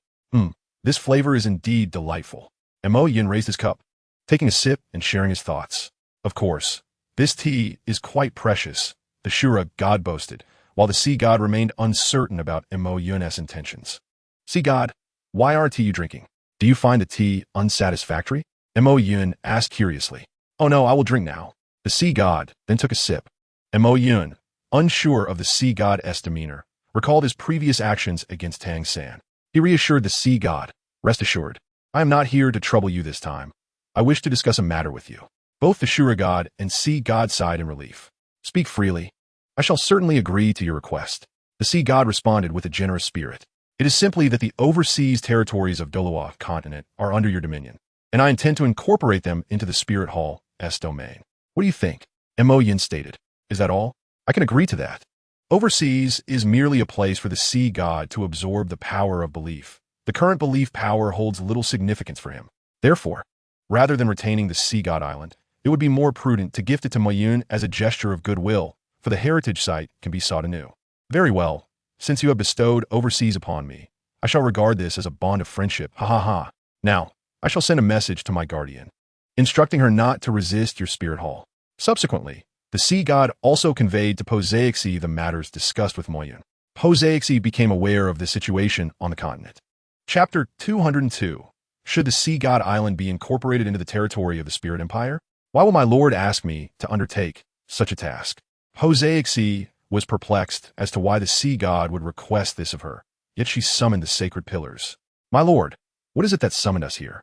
This flavor is indeed delightful. Mo Yin raised his cup, taking a sip and sharing his thoughts. Of course, this tea is quite precious, the Shura god boasted, while the sea god remained uncertain about Mo Yin's intentions. Sea god, why aren't you drinking? Do you find the tea unsatisfactory? Mo Yin asked curiously. Oh no, I will drink now. The sea god then took a sip. Mo Yin, unsure of the sea god's demeanor, recalled his previous actions against Tang San. He reassured the sea god, rest assured, I am not here to trouble you this time. I wish to discuss a matter with you. Both the Shura god and sea god sighed in relief. Speak freely. I shall certainly agree to your request. The sea god responded with a generous spirit. It is simply that the overseas territories of Douluo Continent are under your dominion, and I intend to incorporate them into the Spirit Hall's domain. What do you think? Mo Yin stated. Is that all? I can agree to that. Overseas is merely a place for the sea god to absorb the power of belief. The current belief power holds little significance for him. Therefore, rather than retaining the sea god island, it would be more prudent to gift it to Mo Yin as a gesture of goodwill, for the heritage site can be sought anew. Very well. Since you have bestowed overseas upon me, I shall regard this as a bond of friendship. Ha ha ha. Now, I shall send a message to my guardian, instructing her not to resist your spirit hall. Subsequently, the sea god also conveyed to Poseixi the matters discussed with Mo Yin. Poseixi became aware of the situation on the continent. Chapter 202. Should the sea god island be incorporated into the territory of the Spirit Empire? Why will my lord ask me to undertake such a task? Poseixi was perplexed as to why the sea god would request this of her, yet she summoned the sacred pillars. My lord, what is it that summoned us here?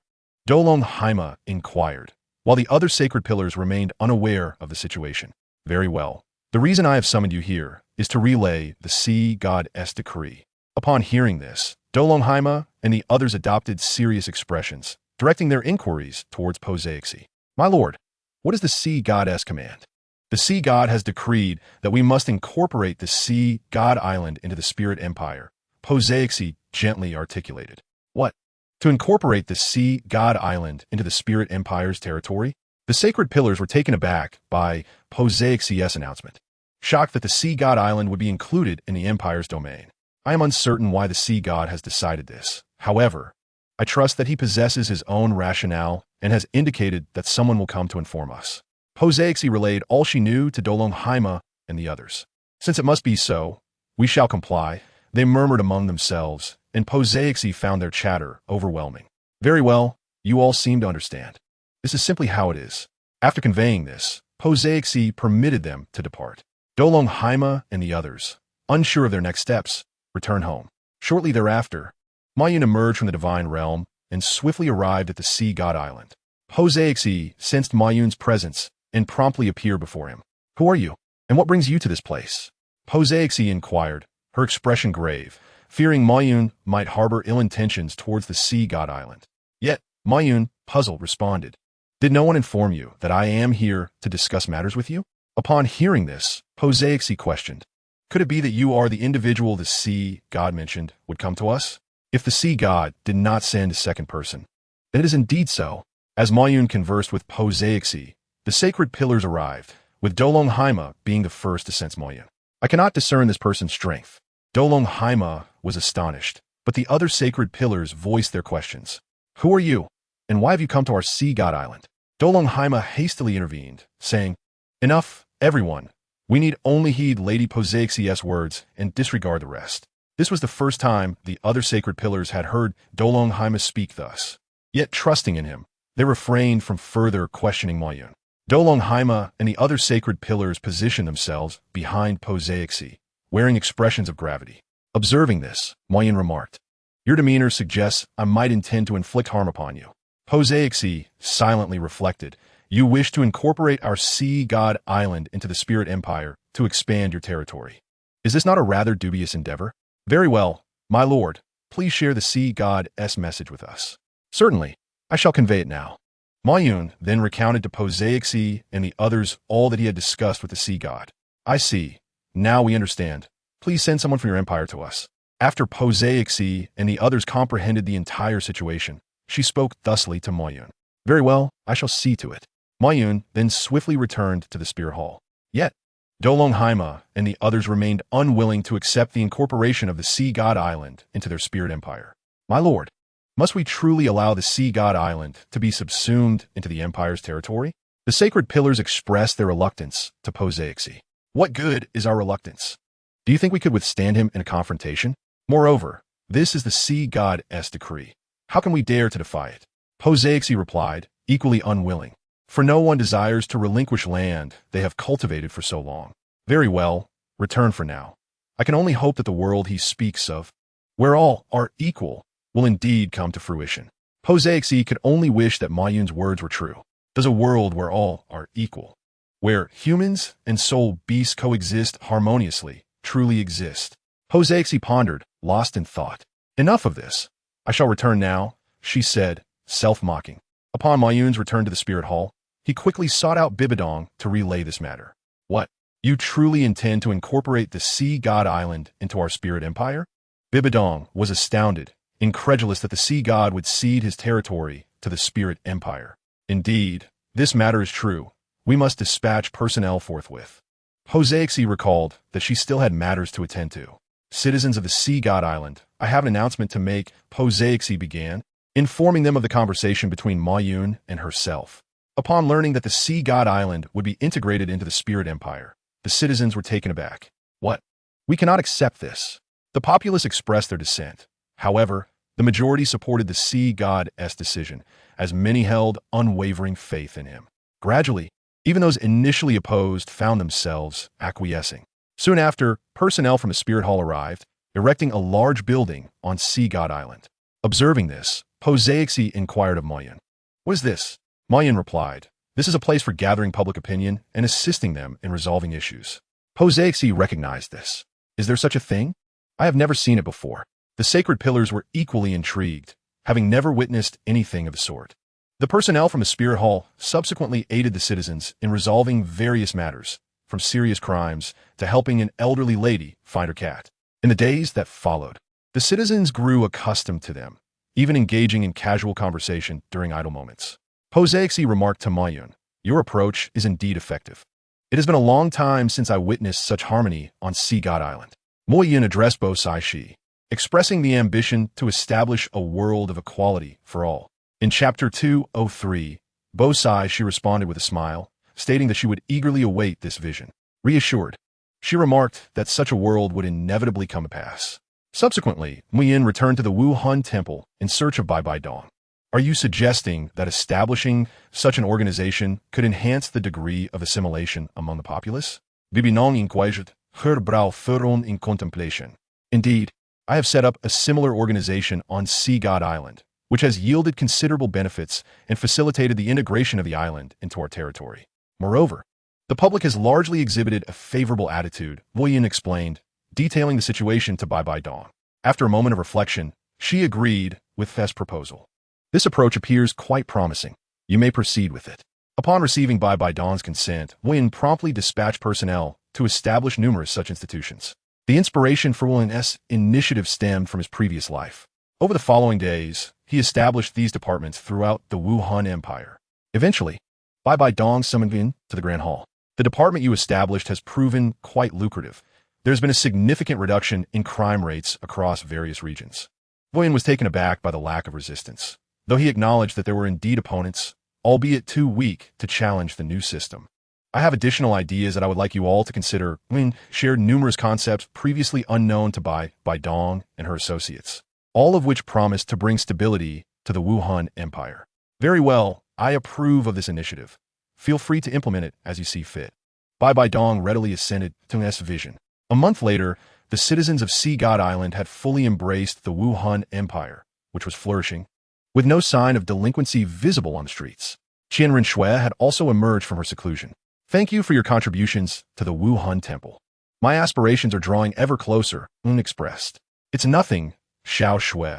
Douluo inquired, while the other sacred pillars remained unaware of the situation. Very well. The reason I have summoned you here is to relay the sea god's decree. Upon hearing this, Douluo and the others adopted serious expressions, directing their inquiries towards Poseixi. My lord, what is the sea god's command? The sea god has decreed that we must incorporate the sea god island into the Spirit Empire, Poseixi gently articulated. What? To incorporate the sea god island into the Spirit Empire's territory? The sacred pillars were taken aback by Poseixi's announcement, shocked that the sea god island would be included in the Empire's domain. I am uncertain why the sea god has decided this. However, I trust that he possesses his own rationale and has indicated that someone will come to inform us. Poseixi relayed all she knew to Douluo and the others. Since it must be so, we shall comply, they murmured among themselves, and Poseixi found their chatter overwhelming. Very well, you all seem to understand. This is simply how it is. After conveying this, Poseixi permitted them to depart. Douluo and the others, unsure of their next steps, returned home. Shortly thereafter, Mo Yin emerged from the divine realm and swiftly arrived at the sea god island. Poseixi sensed Mo Yin's presence and promptly appeared before him. Who are you, and what brings you to this place? Poseixi inquired, her expression grave, fearing Ma Yun might harbor ill intentions towards the sea god island. Yet, Ma Yun, puzzled, responded, "Did no one inform you that I am here to discuss matters with you?" Upon hearing this, Poseixi questioned, "Could it be that you are the individual the sea god mentioned would come to us? If the sea god did not send a second person, then it is indeed so." As Ma Yun conversed with Poseixi, the sacred pillars arrived, with Douluo Haima being the first to sense Ma Yun. "I cannot discern this person's strength." Douluo Haima was astonished, but the other sacred pillars voiced their questions. "Who are you, and why have you come to our sea god island?" Douluo Haima hastily intervened, saying, "Enough, everyone. We need only heed Lady Poseixi's words and disregard the rest." This was the first time the other sacred pillars had heard Douluo Haima speak thus. Yet, trusting in him, they refrained from further questioning Ma Yun. Douluo Haima and the other sacred pillars positioned themselves behind Poseixi, wearing expressions of gravity. Observing this, Ma Yun remarked, "Your demeanor suggests I might intend to inflict harm upon you." Poseixi silently reflected, "You wish to incorporate our sea god island into the spirit empire to expand your territory. Is this not a rather dubious endeavor?" "Very well, my lord. Please share the sea god's message with us." "Certainly, I shall convey it now." Ma Yun then recounted to Poseixi and the others all that he had discussed with the sea god. "I see. Now we understand. Please send someone from your empire to us." After Poseixi and the others comprehended the entire situation, she spoke thusly to Ma Yun. "Very well, I shall see to it." Ma Yun then swiftly returned to the Spirit Hall. Yet, Douluo Haima and the others remained unwilling to accept the incorporation of the Sea God Island into their spirit empire. "My lord, must we truly allow the Sea God Island to be subsumed into the empire's territory?" The sacred pillars expressed their reluctance to Poseixi. "What good is our reluctance? Do you think we could withstand him in a confrontation? Moreover, this is the sea god's decree. How can we dare to defy it?" Poseixi replied, equally unwilling, "For no one desires to relinquish land they have cultivated for so long." "Very well, return for now. I can only hope that the world he speaks of, where all are equal, will indeed come to fruition." Poseixi could only wish that Ma Yun's words were true. Does a world where all are equal, where humans and soul beasts coexist harmoniously, truly exist? Poseixi pondered, lost in thought. "Enough of this. I shall return now," she said, self-mocking. Upon Ma Yun's return to the Spirit Hall, he quickly sought out Bibidong to relay this matter. "What? You truly intend to incorporate the Sea God Island into our spirit empire?" Bibidong was astounded, incredulous that the Sea God would cede his territory to the spirit empire. "Indeed, this matter is true. We must dispatch personnel forthwith." Poseixi recalled that she still had matters to attend to. "Citizens of the Sea God Island, I have an announcement to make," Poseixi began, informing them of the conversation between Ma Yun and herself. Upon learning that the Sea God Island would be integrated into the Spirit Empire, the citizens were taken aback. "What? We cannot accept this." The populace expressed their dissent. However, the majority supported the Sea God's decision, as many held unwavering faith in him. Gradually, even those initially opposed found themselves acquiescing. Soon after, personnel from the Spirit Hall arrived, erecting a large building on Sea God Island. Observing this, Poseixi inquired of Ma Yun, "What is this?" Ma Yun replied, "This is a place for gathering public opinion and assisting them in resolving issues." Poseixi recognized this. "Is there such a thing? I have never seen it before." The sacred pillars were equally intrigued, having never witnessed anything of the sort. The personnel from the Spirit Hall subsequently aided the citizens in resolving various matters, from serious crimes to helping an elderly lady find her cat. In the days that followed, the citizens grew accustomed to them, even engaging in casual conversation during idle moments. Poseixi remarked to Ma Yun, "Your approach is indeed effective. It has been a long time since I witnessed such harmony on Sea God Island." Ma Yun addressed Poseixi, expressing the ambition to establish a world of equality for all. In Chapter 203, Poseixi responded with a smile, stating that she would eagerly await this vision. Reassured, she remarked that such a world would inevitably come to pass. Subsequently, Ma Yun returned to the Wuhan Temple in search of Bai Bai Dong. "Are you suggesting that establishing such an organization could enhance the degree of assimilation among the populace?" Bibinong inquired, her brow furrowed in contemplation. "Indeed, I have set up a similar organization on Sea God Island, which has yielded considerable benefits and facilitated the integration of the island into our territory. Moreover, The public has largely exhibited a favorable attitude, Yin explained, detailing the situation to Bai Bai Dong. After a moment of reflection, she agreed with Fest's proposal. This approach appears quite promising. You may proceed with it. Upon receiving Bai Bai Dong's consent, Yin promptly dispatched personnel to establish numerous such institutions. The inspiration for Yin's initiative stemmed from his previous life. Over the following days, he established these departments throughout the Wuhan Empire. Eventually, Bai Bai Dong summoned Yin to the Grand Hall. The department you established has proven quite lucrative. There's been a significant reduction in crime rates across various regions. Yin was taken aback by the lack of resistance, though he acknowledged that there were indeed opponents, albeit too weak to challenge the new system. I have additional ideas that I would like you all to consider. Yin shared numerous concepts previously unknown to Bai Bai Dong and her associates, all of which promised to bring stability to the Wuhan Empire. Very well, I approve of this initiative. Feel free to implement it as you see fit. Bai Bai Dong readily assented to Yin's vision. A month later, the citizens of Sea God Island had fully embraced the Wuhan Empire, which was flourishing, with no sign of delinquency visible on the streets. Qianren Shui had also emerged from her seclusion. Thank you for your contributions to the Wuhan Temple. My aspirations are drawing ever closer, Yin expressed. It's nothing, Xiao Shui.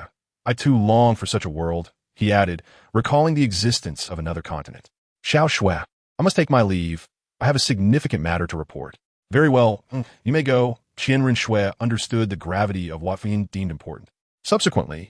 I too long for such a world, he added, recalling the existence of another continent. Xiao Shui, I must take my leave. I have a significant matter to report. Very well, you may go. Qianren Shui understood the gravity of what Yin deemed important. Subsequently,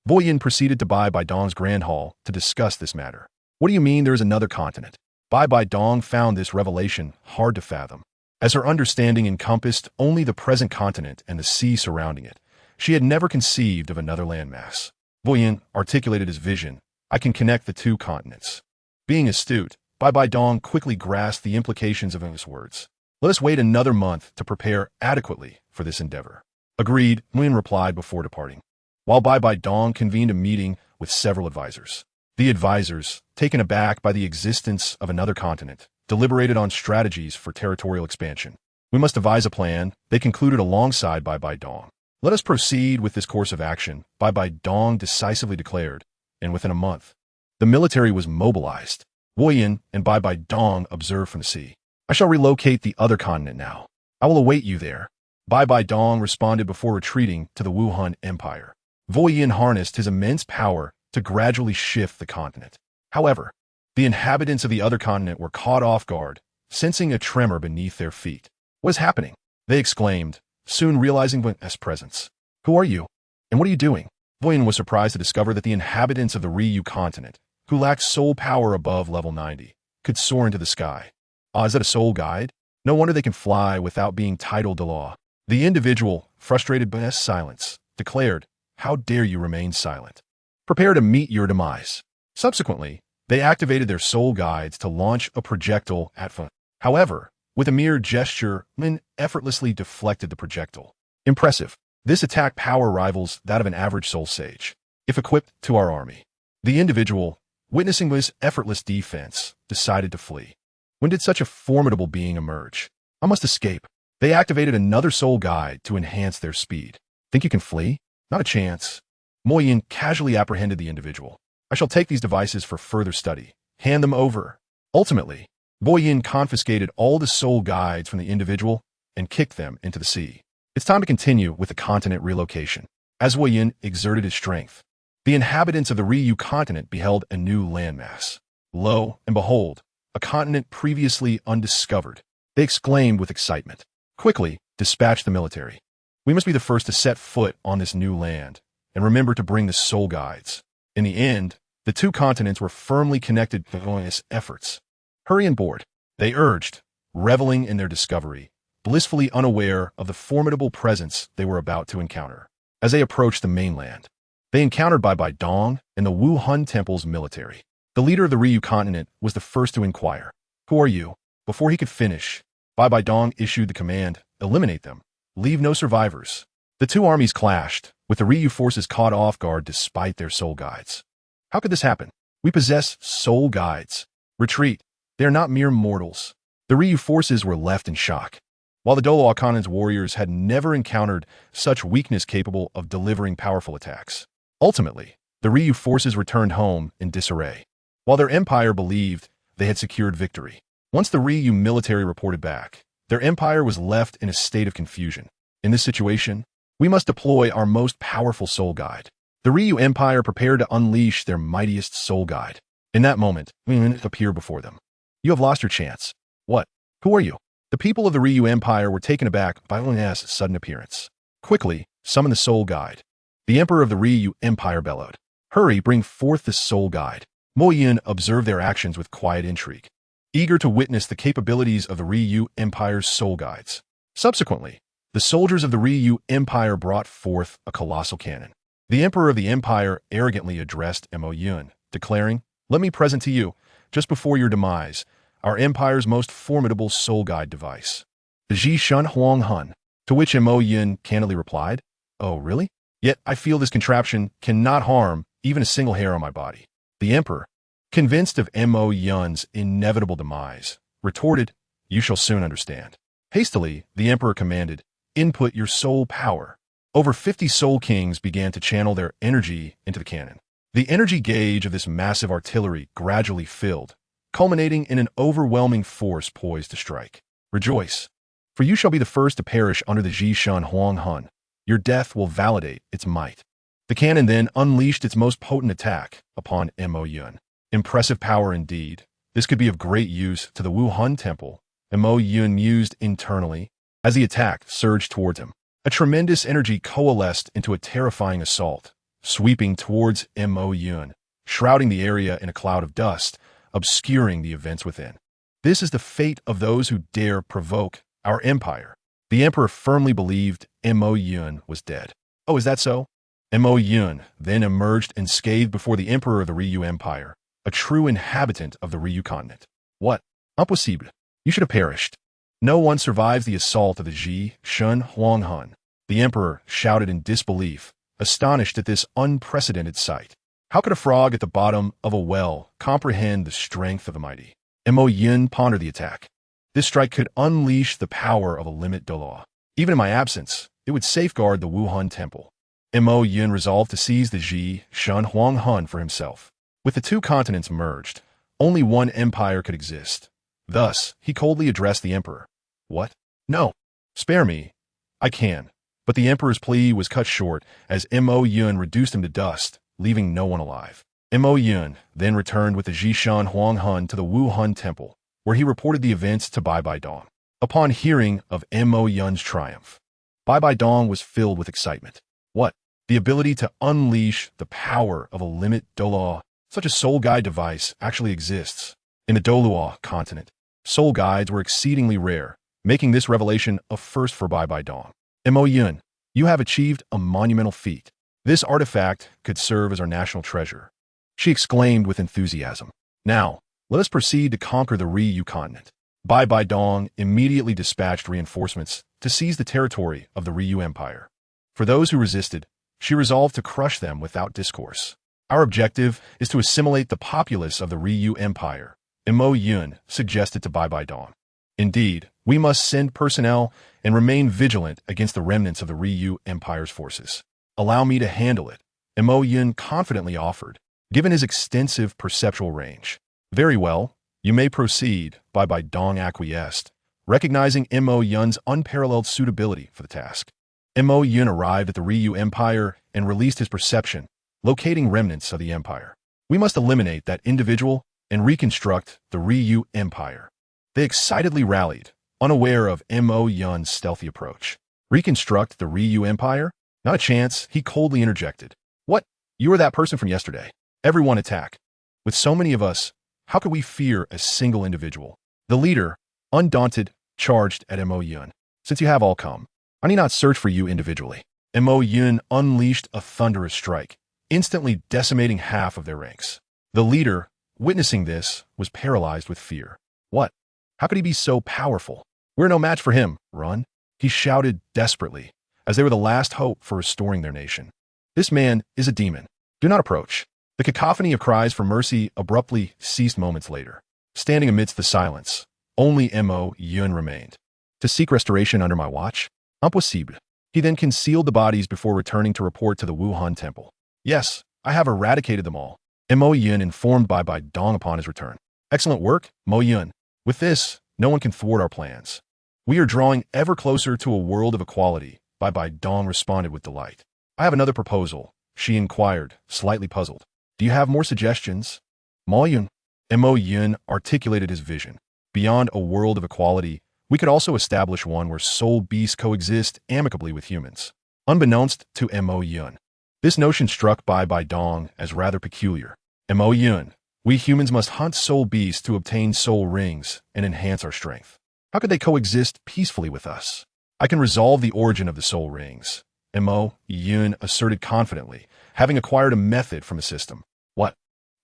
Yin proceeded to Bai Bai Dong's Grand Hall to discuss this matter. What do you mean there is another continent? Bai Bai Dong found this revelation hard to fathom. As her understanding encompassed only the present continent and the sea surrounding it, she had never conceived of another landmass. Yin articulated his vision. I can connect the two continents. Being astute, Bai Bai Dong quickly grasped the implications of his words. Let us wait another month to prepare adequately for this endeavor. Agreed, Yin replied before departing. While Bai Bai Dong convened a meeting with several advisors. The advisors, taken aback by the existence of another continent, deliberated on strategies for territorial expansion. We must devise a plan, they concluded alongside Bai Bai Dong. Let us proceed with this course of action, Bai Bai Dong decisively declared, and within a month, the military was mobilized. Yin and Bai Bai Dong observed from the sea. I shall relocate the other continent now. I will await you there. Bai Bai Dong responded before retreating to the Wuhan Empire. Yin harnessed his immense power to gradually shift the continent. However, the inhabitants of the other continent were caught off guard, sensing a tremor beneath their feet. What is happening? They exclaimed, soon realizing Yin's presence. Who are you? And what are you doing? Yin was surprised to discover that the inhabitants of the Ryu continent, who lacked soul power above level 90, could soar into the sky. Is that a soul guide? No wonder they can fly without being titled to law. The individual, frustrated by Yin's silence, declared, how dare you remain silent? Prepare to meet your demise. Subsequently, they activated their soul guides to launch a projectile at Yin. However, with a mere gesture, Yin effortlessly deflected the projectile. Impressive. This attack power rivals that of an average soul sage, if equipped to our army. The individual, witnessing Yin's effortless defense, decided to flee. When did such a formidable being emerge? I must escape. They activated another soul guide to enhance their speed. Think you can flee? Not a chance. Yin casually apprehended the individual. I shall take these devices for further study. Hand them over. Ultimately, Yin confiscated all the soul guides from the individual and kicked them into the sea. It's time to continue with the continent relocation. As Yin exerted his strength, the inhabitants of the Ryu continent beheld a new landmass. Lo and behold, a continent previously undiscovered. They exclaimed with excitement. Quickly, dispatch the military. We must be the first to set foot on this new land, and remember to bring the soul guides. In the end, the two continents were firmly connected to Yin's efforts. Hurry and board, they urged, reveling in their discovery, blissfully unaware of the formidable presence they were about to encounter. As they approached the mainland, they encountered Bai Bai Dong and the Wuhan Temple's military. The leader of the Ryu continent was the first to inquire. Who are you? Before he could finish, Bai Bai Dong issued the command, eliminate them. Leave no survivors. The two armies clashed, with the Ryu forces caught off guard despite their soul guides. How could this happen? We possess soul guides. Retreat. They are not mere mortals. The Ryu forces were left in shock. While the Douluo Continent's warriors had never encountered such weakness capable of delivering powerful attacks. Ultimately, the Ryu forces returned home in disarray. While their empire believed they had secured victory, Once the Ryu military reported back, their empire was left in a state of confusion. In this situation, we must deploy our most powerful soul guide. The Ryu Empire prepared to unleash their mightiest soul guide. In that moment, it appeared before them. You have lost your chance. What? Who are you? The people of the Ryu Empire were taken aback by Luna's sudden appearance. Quickly, summon the soul guide. The emperor of the Ryu Empire bellowed. Hurry, bring forth the soul guide. Mo Yun observed their actions with quiet intrigue, eager to witness the capabilities of the Ryu Empire's soul guides. Subsequently, the soldiers of the Ryu Empire brought forth a colossal cannon. The emperor of the empire arrogantly addressed Mo Yun, declaring, "Let me present to you, just before your demise, our empire's most formidable soul guide device, the Ji Shun Huang Hun." To which Mo Yun candidly replied, "Oh, really? Yet I feel this contraption cannot harm even a single hair on my body." The emperor, convinced of Mo Yun's inevitable demise, retorted, "You shall soon understand." Hastily, the emperor commanded, "Input your soul power." Over 50 soul kings began to channel their energy into the cannon. The energy gauge of this massive artillery gradually filled, culminating in an overwhelming force poised to strike. Rejoice, for you shall be the first to perish under the Ji Shun Huang Hun. Your death will validate its might. The cannon then unleashed its most potent attack upon Mo Yun. Impressive power indeed. This could be of great use to the Wuhan temple, Mo Yun mused internally. As the attack surged towards him, a tremendous energy coalesced into a terrifying assault, sweeping towards Mo Yun, shrouding the area in a cloud of dust, obscuring the events within. This is the fate of those who dare provoke our empire. The emperor firmly believed Mo Yun was dead. Oh, is that so? Mo Yun then emerged unscathed before the emperor of the Ryu Empire, a true inhabitant of the Ryu continent. What? Impossible. You should have perished. No one survives the assault of the Ji Shun Huang Hun. The emperor shouted in disbelief, astonished at this unprecedented sight. How could a frog at the bottom of a well comprehend the strength of the mighty? Mo Yun pondered the attack. This strike could unleash the power of a limit Douluo. Even in my absence, it would safeguard the Wuhan temple. Mo Yun resolved to seize the Ji Shun Huang Hun for himself. With the two continents merged, only one empire could exist. Thus, he coldly addressed the emperor. What? No. Spare me. I can. But the emperor's plea was cut short as Mo Yun reduced him to dust, leaving no one alive. Mo Yun then returned with the Ji Shun Huang Hun to the Wuhan temple, where he reported the events to Bai Bai Dong. Upon hearing of Mo Yun's triumph, Bai Bai Dong was filled with excitement. What? The ability to unleash the power of a limit Douluo. Such a soul guide device actually exists. In the Douluo Continent, soul guides were exceedingly rare, making this revelation a first for Bai Bai Dong. Mo Yun, you have achieved a monumental feat. This artifact could serve as our national treasure, she exclaimed with enthusiasm. Now, let us proceed to conquer the Ryu continent. Bai Bai Dong immediately dispatched reinforcements to seize the territory of the Ryu Empire. For those who resisted, she resolved to crush them without discourse. Our objective is to assimilate the populace of the Ryu Empire, Mo Yun suggested to Bai Bai Dong. Indeed, we must send personnel and remain vigilant against the remnants of the Ryu Empire's forces. Allow me to handle it, Mo Yun confidently offered, given his extensive perceptual range. Very well, you may proceed, Bai Bai Dong acquiesced, recognizing Mo Yun's unparalleled suitability for the task. Mo Yun arrived at the Ryu Empire and released his perception, locating remnants of the empire. We must eliminate that individual and reconstruct the Ryu Empire. They excitedly rallied, unaware of Mo Yun's stealthy approach. Reconstruct the Ryu Empire? Not a chance, he coldly interjected. What? You are that person from yesterday. Everyone attack. With so many of us, how could we fear a single individual? The leader, undaunted, charged at Mo Yun. Since you have all come, I need not search for you individually. Mo Yun unleashed a thunderous strike, instantly decimating half of their ranks. The leader, witnessing this, was paralyzed with fear. What? How could he be so powerful? We're no match for him, run. He shouted desperately, as they were the last hope for restoring their nation. This man is a demon. Do not approach. The cacophony of cries for mercy abruptly ceased moments later. Standing amidst the silence, only Mo Yun remained. To seek restoration under my watch? Impossible. He then concealed the bodies before returning to report to the Wuhan temple. Yes, I have eradicated them all. Mo Yun informed Bai Bai Dong upon his return. Excellent work, Mo Yun. With this, no one can thwart our plans. We are drawing ever closer to a world of equality, Bai Dong responded with delight. I have another proposal, she inquired, slightly puzzled. Do you have more suggestions? Mo Yun articulated his vision. Beyond a world of equality, we could also establish one where soul beasts coexist amicably with humans. Unbeknownst to Mo Yun, this notion struck Bai Dong as rather peculiar. Mo Yun, we humans must hunt soul beasts to obtain soul rings and enhance our strength. How could they coexist peacefully with us? I can resolve the origin of the soul rings, Mo Yun asserted confidently, having acquired a method from a system. What?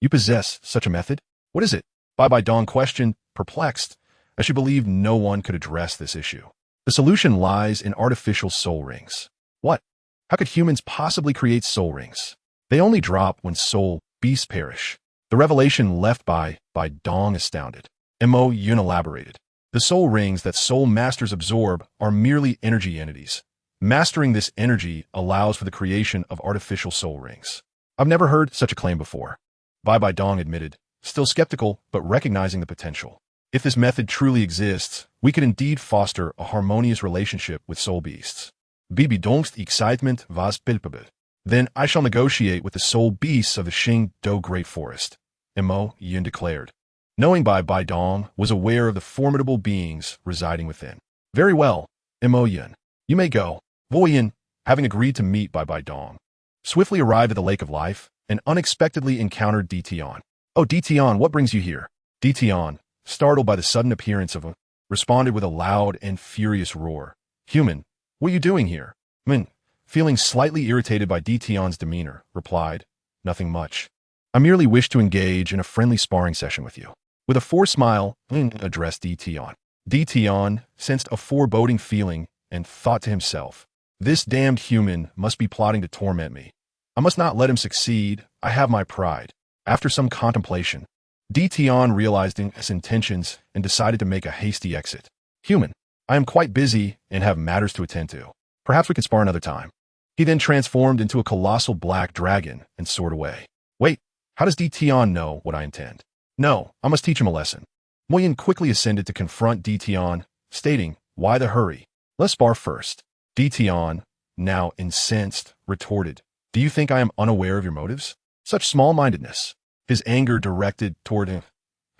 You possess such a method? What is it? Bai Dong questioned, perplexed, as she believed no one could address this issue. The solution lies in artificial soul rings. What? How could humans possibly create soul rings? They only drop when soul beasts perish. The revelation left Bai Dong astounded. Mo Yun elaborated. The soul rings that soul masters absorb are merely energy entities. Mastering this energy allows for the creation of artificial soul rings. I've never heard such a claim before, Bai Dong admitted, still skeptical but recognizing the potential. If this method truly exists, we could indeed foster a harmonious relationship with soul beasts. Bibi Dong's excitement was palpable. Then I shall negotiate with the soul beasts of the Xing Do Great Forest, Mo Yun declared, knowing Bai Dong was aware of the formidable beings residing within. Very well, Mo Yun, you may go. Vo Yin, having agreed to meet Bai Dong, swiftly arrived at the Lake of Life and unexpectedly encountered Tian. Oh, Tian, what brings you here? Tian, startled by the sudden appearance of him, responded with a loud and furious roar. Human, what are you doing here? Min, feeling slightly irritated by Tian's demeanor, replied, nothing much. I merely wish to engage in a friendly sparring session with you. With a forced smile, Min addressed Tian. Tian sensed a foreboding feeling and thought to himself, this damned human must be plotting to torment me. I must not let him succeed. I have my pride. After some contemplation, Tian realized his intentions and decided to make a hasty exit. Human, I am quite busy and have matters to attend to. Perhaps we could spar another time. He then transformed into a colossal black dragon and soared away. Wait, how does Tian know what I intend? No, I must teach him a lesson. Mo Yin quickly ascended to confront Tian, stating, why the hurry? Let's spar first. Tian, now incensed, retorted, do you think I am unaware of your motives? Such small-mindedness. His anger directed toward him,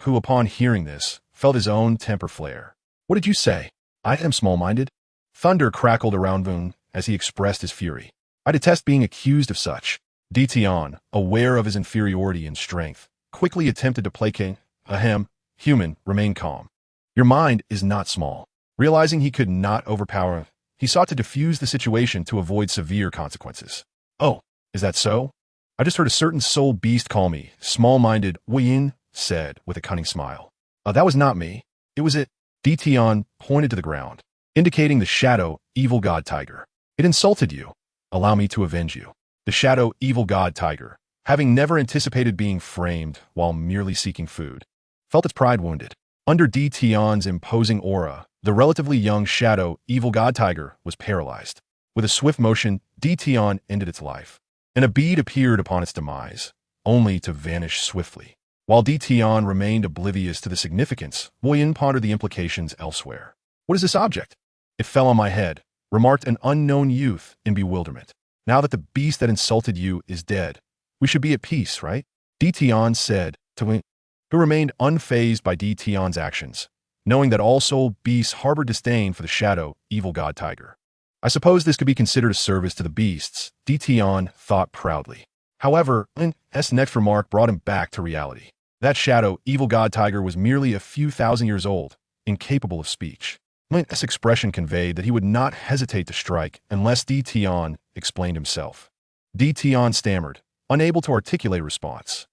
who upon hearing this, felt his own temper flare. What did you say? I am small-minded? Thunder crackled around Vun as he expressed his fury. I detest being accused of such. Tian, aware of his inferiority in strength, quickly attempted to placate. Ahem, human, remain calm. Your mind is not small. Realizing he could not overpower him, he sought to defuse the situation to avoid severe consequences. Oh, is that so? I just heard a certain soul beast call me, small-minded, Yin said with a cunning smile. That was not me. It was it. Tian pointed to the ground, indicating the shadow, evil god tiger. It insulted you. Allow me to avenge you. The shadow, evil god tiger, having never anticipated being framed while merely seeking food, felt its pride wounded. Under Tian's imposing aura, the relatively young shadow, evil god tiger, was paralyzed. With a swift motion, Tian ended its life, and a bead appeared upon its demise, only to vanish swiftly. While Tian remained oblivious to the significance, Yin pondered the implications elsewhere. What is this object? It fell on my head, remarked an unknown youth in bewilderment. Now that the beast that insulted you is dead, we should be at peace, right? Tian said to Yin, who remained unfazed by Tian's actions, knowing that all soul beasts harbor disdain for the shadow, evil god tiger. I suppose this could be considered a service to the beasts, Tian thought proudly. However, Yin's next remark brought him back to reality. That shadow, evil god tiger was merely a few thousand years old, incapable of speech. Yin's expression conveyed that he would not hesitate to strike unless Tian explained himself. Tian stammered, unable to articulate a response.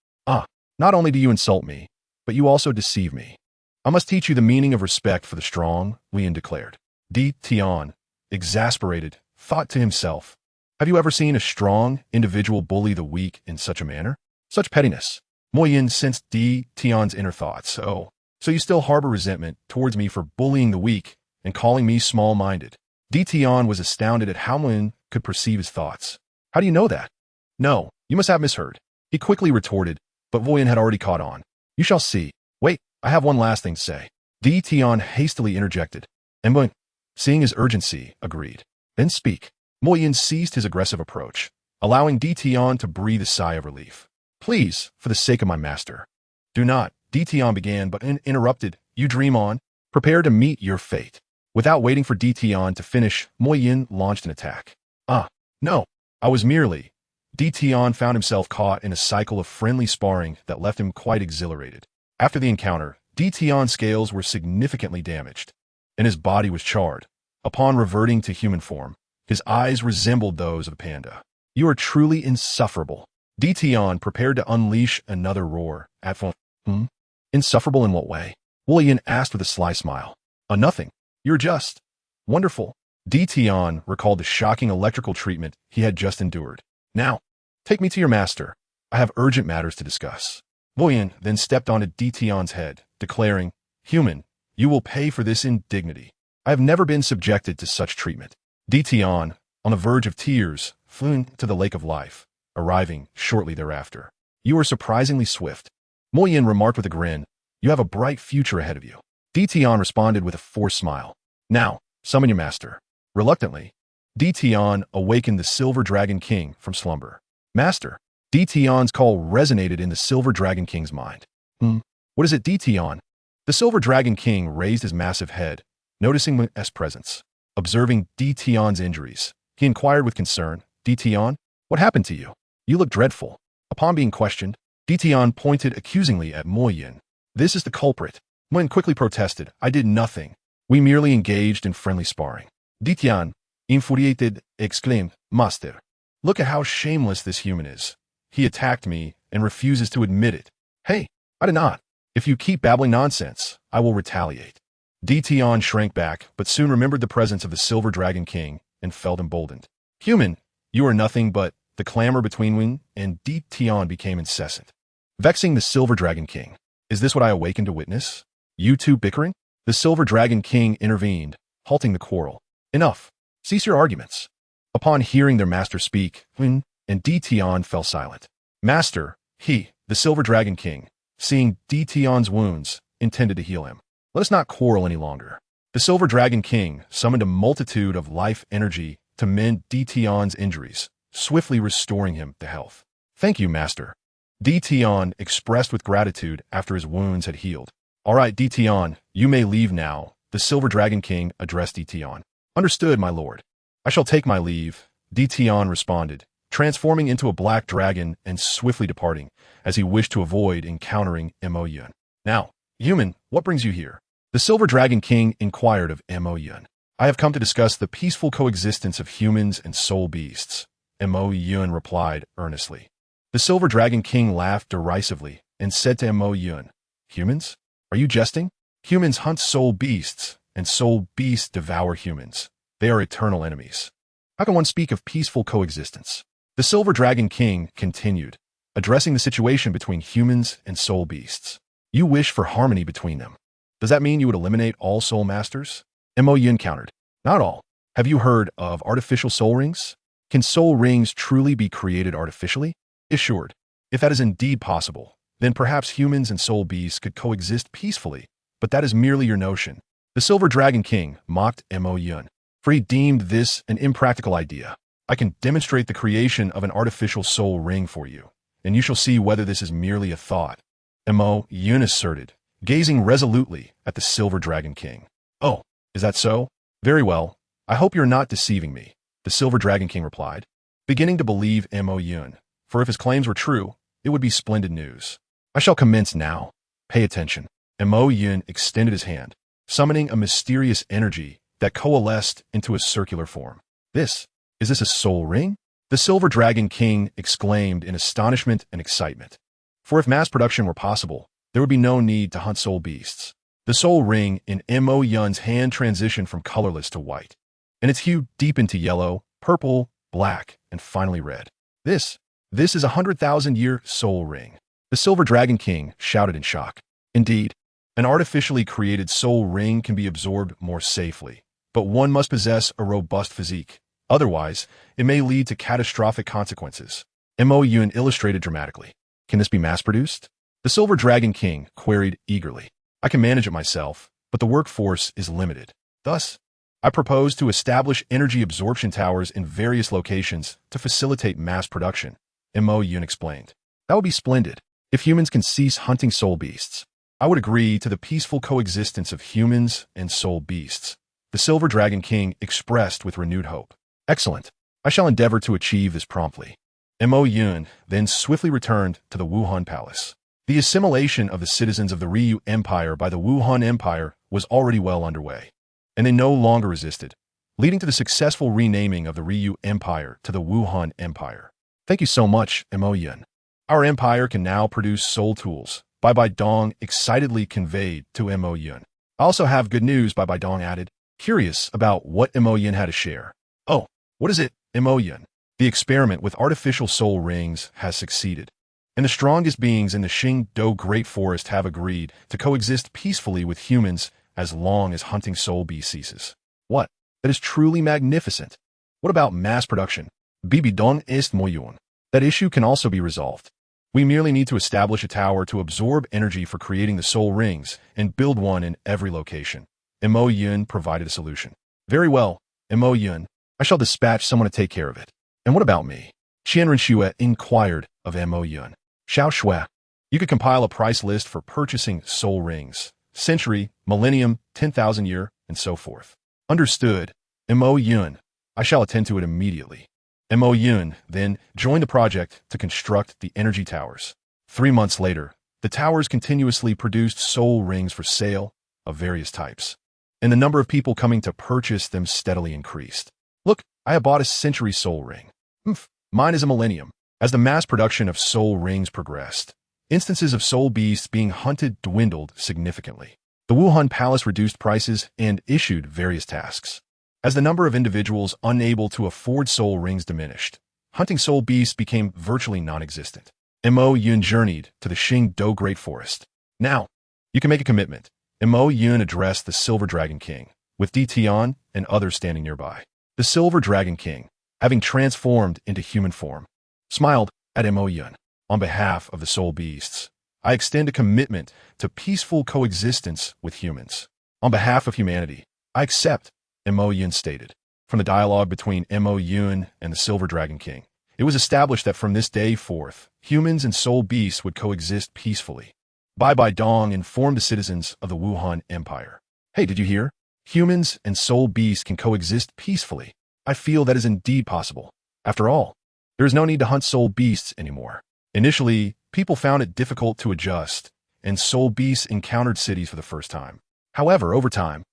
Not only do you insult me, but you also deceive me. I must teach you the meaning of respect for the strong, Yin declared. Tian, exasperated, thought to himself, have you ever seen a strong individual bully the weak in such a manner? Such pettiness. Mo Yin sensed Tian's inner thoughts. So you still harbor resentment towards me for bullying the weak and calling me small-minded. Tian was astounded at how Mo Yin could perceive his thoughts. How do you know that? No, you must have misheard. He quickly retorted, but Yin had already caught on. You shall see. Wait, I have one last thing to say. Di Tian hastily interjected. Mo, seeing his urgency, agreed. Then speak. Mo Yin ceased his aggressive approach, allowing Di Tian to breathe a sigh of relief. Please, for the sake of my master. Do not, Di Tian began but interrupted. You dream on. Prepare to meet your fate. Without waiting for Di Tian to finish, Mo Yin launched an attack. No. I was merely. Di Tian found himself caught in a cycle of friendly sparring that left him quite exhilarated. After the encounter, Di Tian's scales were significantly damaged, and his body was charred. Upon reverting to human form, his eyes resembled those of a panda. You are truly insufferable. Di Tian prepared to unleash another roar at Insufferable in what way? Willian asked with a sly smile. Nothing. You're just wonderful. Di Tian recalled the shocking electrical treatment he had just endured. Now, take me to your master. I have urgent matters to discuss. Willian then stepped onto Di Tian's head, declaring, Human, you will pay for this indignity. I have never been subjected to such treatment. Di Tian, on the verge of tears, flew into the lake of life, arriving shortly thereafter. You are surprisingly swift. Mo Yin remarked with a grin. You have a bright future ahead of you. Di Tian responded with a forced smile. Now, summon your master. Reluctantly, Di Tian awakened the Silver Dragon King from slumber. Master. Di Tian's call resonated in the Silver Dragon King's mind. What is it, Di Tian? The Silver Dragon King raised his massive head, noticing Mu's presence. Observing Di Tian's injuries, he inquired with concern, Di Tian, what happened to you? You look dreadful. Upon being questioned, Di Tian pointed accusingly at Mo Yin. This is the culprit. Mo Yin quickly protested. I did nothing. We merely engaged in friendly sparring. Di Tian, infuriated, exclaimed, Master, look at how shameless this human is. He attacked me and refuses to admit it. Hey, I did not. If you keep babbling nonsense, I will retaliate. Di Tian shrank back, but soon remembered the presence of the Silver Dragon King and felt emboldened. Human, you are nothing but. The clamor between Wing and Di Tian became incessant. Vexing the Silver Dragon King. Is this what I awakened to witness? You two bickering? The Silver Dragon King intervened, halting the quarrel. Enough. Cease your arguments. Upon hearing their master speak, Wing and Di Tian fell silent. Master, he, the Silver Dragon King, seeing Di Tian's wounds, intended to heal him. Let us not quarrel any longer. The Silver Dragon King summoned a multitude of life energy to mend Di Tian's injuries, swiftly restoring him to health. Thank you, Master. Di Tian expressed with gratitude after his wounds had healed. All right, Di Tian, you may leave now. The Silver Dragon King addressed Di Tian. Understood, my lord. I shall take my leave, Di Tian responded, transforming into a black dragon and swiftly departing, as he wished to avoid encountering Mo Yin. Now, human, what brings you here? The Silver Dragon King inquired of Mo Yin. I have come to discuss the peaceful coexistence of humans and soul beasts. Mo Yin replied earnestly. The Silver Dragon King laughed derisively and said to Mo Yin, Humans? Are you jesting? Humans hunt soul beasts, and soul beasts devour humans. They are eternal enemies. How can one speak of peaceful coexistence? The Silver Dragon King continued, addressing the situation between humans and soul beasts. You wish for harmony between them. Does that mean you would eliminate all soul masters? Mo Yin countered. Not all. Have you heard of artificial soul rings? Can soul rings truly be created artificially? Assured. If that is indeed possible, then perhaps humans and soul beasts could coexist peacefully, but that is merely your notion. The Silver Dragon King mocked Mo Yin, for he deemed this an impractical idea. I can demonstrate the creation of an artificial soul ring for you, and you shall see whether this is merely a thought. Mo Yin asserted, gazing resolutely at the Silver Dragon King. Oh, is that so? Very well. I hope you're not deceiving me, the Silver Dragon King replied, beginning to believe Mo Yin, for if his claims were true, it would be splendid news. I shall commence now. Pay attention. Mo Yin extended his hand, summoning a mysterious energy that coalesced into a circular form. Is this a soul ring? The Silver Dragon King exclaimed in astonishment and excitement. For if mass production were possible, there would be no need to hunt soul beasts. The soul ring in Mo Yun's hand transitioned from colorless to white, and its hue deepened to yellow, purple, black, and finally red. This is a 100,000-year soul ring. The Silver Dragon King shouted in shock. Indeed, an artificially created soul ring can be absorbed more safely, but one must possess a robust physique. Otherwise, it may lead to catastrophic consequences. Mo Yun illustrated dramatically. Can this be mass-produced? The Silver Dragon King queried eagerly. I can manage it myself, but the workforce is limited. Thus, I propose to establish energy absorption towers in various locations to facilitate mass production, Mo Yun explained. That would be splendid. If humans can cease hunting soul beasts, I would agree to the peaceful coexistence of humans and soul beasts, the Silver Dragon King expressed with renewed hope. Excellent. I shall endeavor to achieve this promptly. Mo Yun then swiftly returned to the Wuhan Palace. The assimilation of the citizens of the Ryu Empire by the Wuhan Empire was already well underway, and they no longer resisted, leading to the successful renaming of the Ryu Empire to the Wuhan Empire. Thank you so much, Mo Yun. Our empire can now produce soul tools, Bai Dong excitedly conveyed to Mo Yun. I also have good news, Bai Dong added, curious about what Mo Yun had to share. Oh, what is it, Mo Yun? The experiment with artificial soul rings has succeeded, and the strongest beings in the Qingdao Great Forest have agreed to coexist peacefully with humans as long as hunting soul beasts ceases. What? That is truly magnificent. What about mass production? Bibi Dong ist Moyun. That issue can also be resolved. We merely need to establish a tower to absorb energy for creating the soul rings and build one in every location. Mo Yun provided a solution. Very well, Mo Yun. I shall dispatch someone to take care of it. And what about me? Qian Renxue inquired of Mo Yun. Xiao Shui, you could compile a price list for purchasing soul rings. Century, millennium, 10,000 year, and so forth. Understood, Mo Yun. I shall attend to it immediately. Mo Yun then joined the project to construct the energy towers. 3 months later, the towers continuously produced soul rings for sale of various types, and the number of people coming to purchase them steadily increased. Look, I have bought a century soul ring. Mine is a millennium. As the mass production of soul rings progressed, instances of soul beasts being hunted dwindled significantly. The Wuhan Palace reduced prices and issued various tasks. As the number of individuals unable to afford soul rings diminished, hunting soul beasts became virtually non-existent. Mo Yun journeyed to the Qingdao Great Forest. Now, you can make a commitment. Mo Yun addressed the Silver Dragon King, with Di Tian and others standing nearby. The Silver Dragon King, having transformed into human form, smiled at Mo Yun. On behalf of the soul beasts, I extend a commitment to peaceful coexistence with humans. On behalf of humanity, I accept, Mo Yun stated. From the dialogue between Mo Yun and the Silver Dragon King, it was established that from this day forth, humans and soul beasts would coexist peacefully. Bai Dong informed the citizens of the Wuhan Empire. Hey, did you hear? Humans and soul beasts can coexist peacefully. I feel that is indeed possible. After all, there is no need to hunt soul beasts anymore. Initially, people found it difficult to adjust, and soul beasts encountered cities for the first time. However, over time,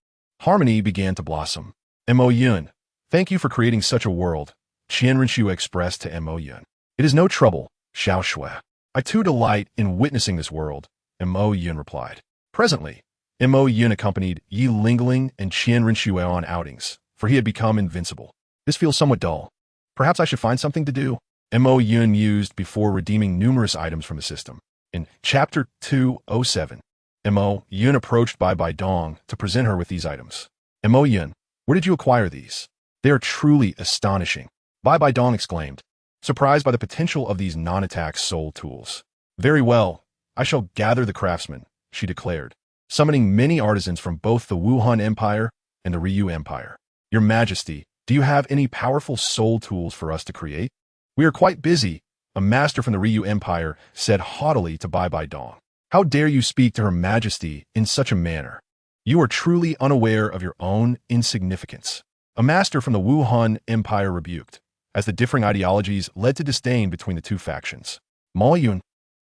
harmony began to blossom. Mo Yun, thank you for creating such a world, Qian Renxue expressed to Mo Yun. It is no trouble, Xiao Shui. I too delight in witnessing this world, Mo Yun replied. Presently, Mo Yun accompanied Yi Lingling and Qian Renxue on outings, for he had become invincible. This feels somewhat dull. Perhaps I should find something to do. Mo Yun used before redeeming numerous items from the system. In Chapter 207, Mo Yun approached Bai Dong to present her with these items. Mo Yun, where did you acquire these? They are truly astonishing, Bai Dong exclaimed, surprised by the potential of these non-attack soul tools. Very well, I shall gather the craftsmen, she declared, summoning many artisans from both the Wuhan Empire and the Ryu Empire. Your Majesty, do you have any powerful soul tools for us to create? We are quite busy, a master from the Ryu Empire said haughtily to Bai Dong. How dare you speak to Her Majesty in such a manner? You are truly unaware of your own insignificance. A master from the Wuhan Empire rebuked, as the differing ideologies led to disdain between the two factions. Mo Yun,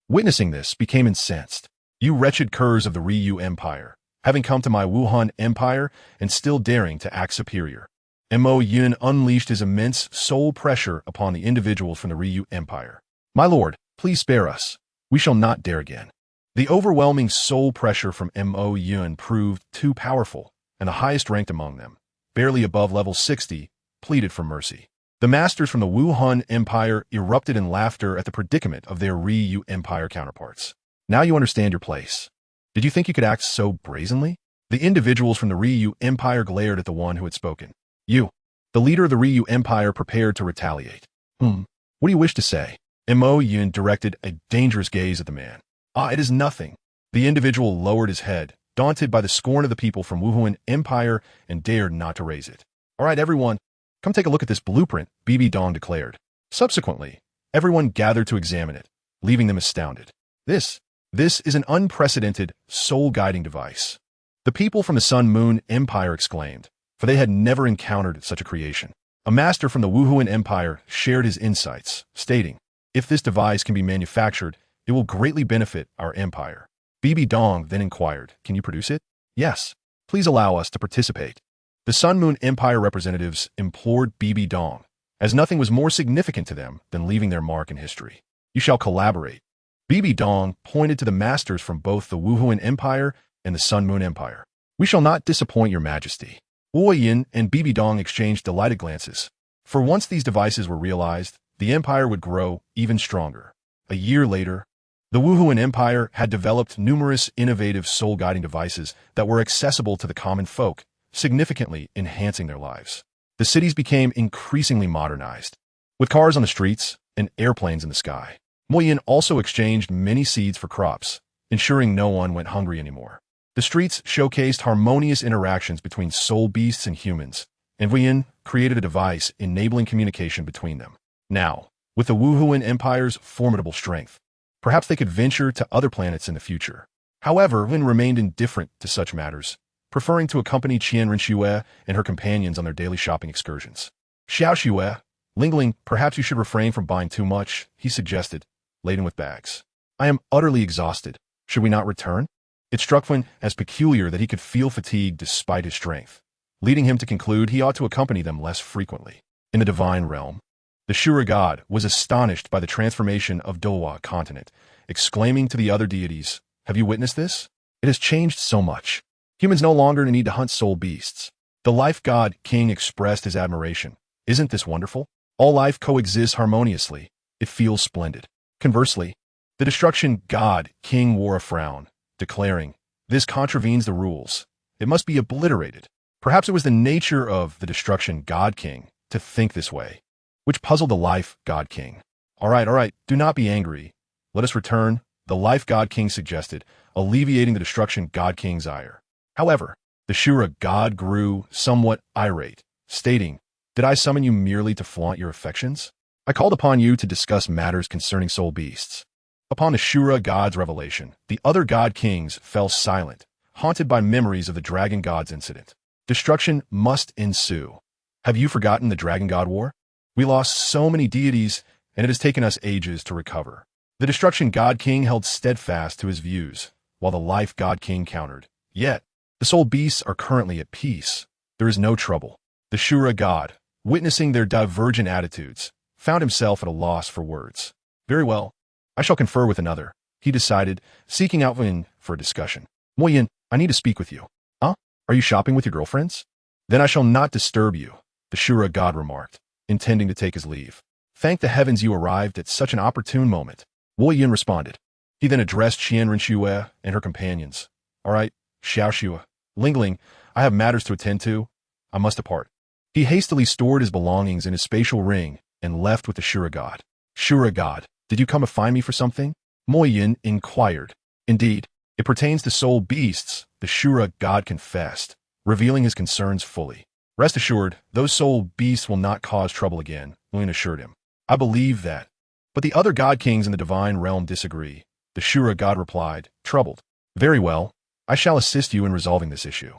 witnessing this, became incensed. You wretched curs of the Ryu Empire, having come to my Wuhan Empire and still daring to act superior. Mo Yun unleashed his immense soul pressure upon the individuals from the Ryu Empire. My lord, please spare us. We shall not dare again. The overwhelming soul pressure from Mo Yun proved too powerful, and the highest ranked among them, barely above level 60, pleaded for mercy. The masters from the Wuhan Empire erupted in laughter at the predicament of their Ryu Empire counterparts. Now you understand your place. Did you think you could act so brazenly? The individuals from the Ryu Empire glared at the one who had spoken. You, the leader of the Ryu Empire, prepared to retaliate. What do you wish to say? Mo Yun directed a dangerous gaze at the man. It is nothing. The individual lowered his head, daunted by the scorn of the people from Wuhuan Empire, and dared not to raise it. "All right, everyone, come take a look at this blueprint," Bibi Dong declared. Subsequently, everyone gathered to examine it, leaving them astounded. This is an unprecedented, soul-guiding device. The people from the Sun Moon Empire exclaimed, for they had never encountered such a creation. A master from the Wuhuan Empire shared his insights, stating, "If this device can be manufactured, it will greatly benefit our empire." Bibi Dong then inquired, "Can you produce it?" "Yes. Please allow us to participate." The Sun Moon Empire representatives implored Bibi Dong, as nothing was more significant to them than leaving their mark in history. "You shall collaborate." Bibi Dong pointed to the masters from both the Wuhuan Empire and the Sun Moon Empire. "We shall not disappoint your majesty." Wu Yin and Bibi Dong exchanged delighted glances. For once these devices were realized, the empire would grow even stronger. A year later, the Wuhuan Empire had developed numerous innovative soul-guiding devices that were accessible to the common folk, significantly enhancing their lives. The cities became increasingly modernized, with cars on the streets and airplanes in the sky. Wu Yin also exchanged many seeds for crops, ensuring no one went hungry anymore. The streets showcased harmonious interactions between soul beasts and humans, and Wu Yin created a device enabling communication between them. Now, with the Wuhuan Empire's formidable strength, perhaps they could venture to other planets in the future. However, Wu Yin remained indifferent to such matters, preferring to accompany Qian Renxue and her companions on their daily shopping excursions. Xiao Xue, Lingling, perhaps you should refrain from buying too much, he suggested, laden with bags. "I am utterly exhausted. Should we not return?" It struck Wen as peculiar that he could feel fatigue despite his strength, leading him to conclude he ought to accompany them less frequently. In the divine realm, the Shura god was astonished by the transformation of Douluo Continent, exclaiming to the other deities, "Have you witnessed this? It has changed so much. Humans no longer need to hunt soul beasts." The life god king expressed his admiration. "Isn't this wonderful? All life coexists harmoniously. It feels splendid." Conversely, the destruction god king wore a frown, declaring, "This contravenes the rules. It must be obliterated." Perhaps it was the nature of the destruction god king to think this way, which puzzled the life god king. All right, do not be angry. Let us return," the life god king suggested, alleviating the destruction god king's ire. However, the Shura god grew somewhat irate, stating, "Did I summon you merely to flaunt your affections? I called upon you to discuss matters concerning soul beasts." Upon the Shura god's revelation, the other god kings fell silent, haunted by memories of the dragon god's incident. Destruction must ensue. Have you forgotten the dragon god war? We lost so many deities, and it has taken us ages to recover. The destruction god king held steadfast to his views, while the life god king countered. Yet, the soul beasts are currently at peace. There is no trouble. The Shura god, witnessing their divergent attitudes, found himself at a loss for words. "Very well. I shall confer with another," he decided, seeking out Wu Yin for a discussion. "Wu Yin, I need to speak with you." "Huh? Are you shopping with your girlfriends?" "Then I shall not disturb you," the Shura god remarked, intending to take his leave. "Thank the heavens you arrived at such an opportune moment," Wu Yin responded. He then addressed Qian Renxue and her companions. "All right, Xiao Xue, Lingling, I have matters to attend to. I must depart." He hastily stored his belongings in his spatial ring and left with the Shura god. "Shura god, did you come to find me for something?" Wu Yin inquired. "Indeed, it pertains to soul beasts," the Shura god confessed, revealing his concerns fully. "Rest assured, those soul beasts will not cause trouble again," Wu Yin assured him. "I believe that. But the other god kings in the divine realm disagree," the Shura god replied, troubled. "Very well, I shall assist you in resolving this issue."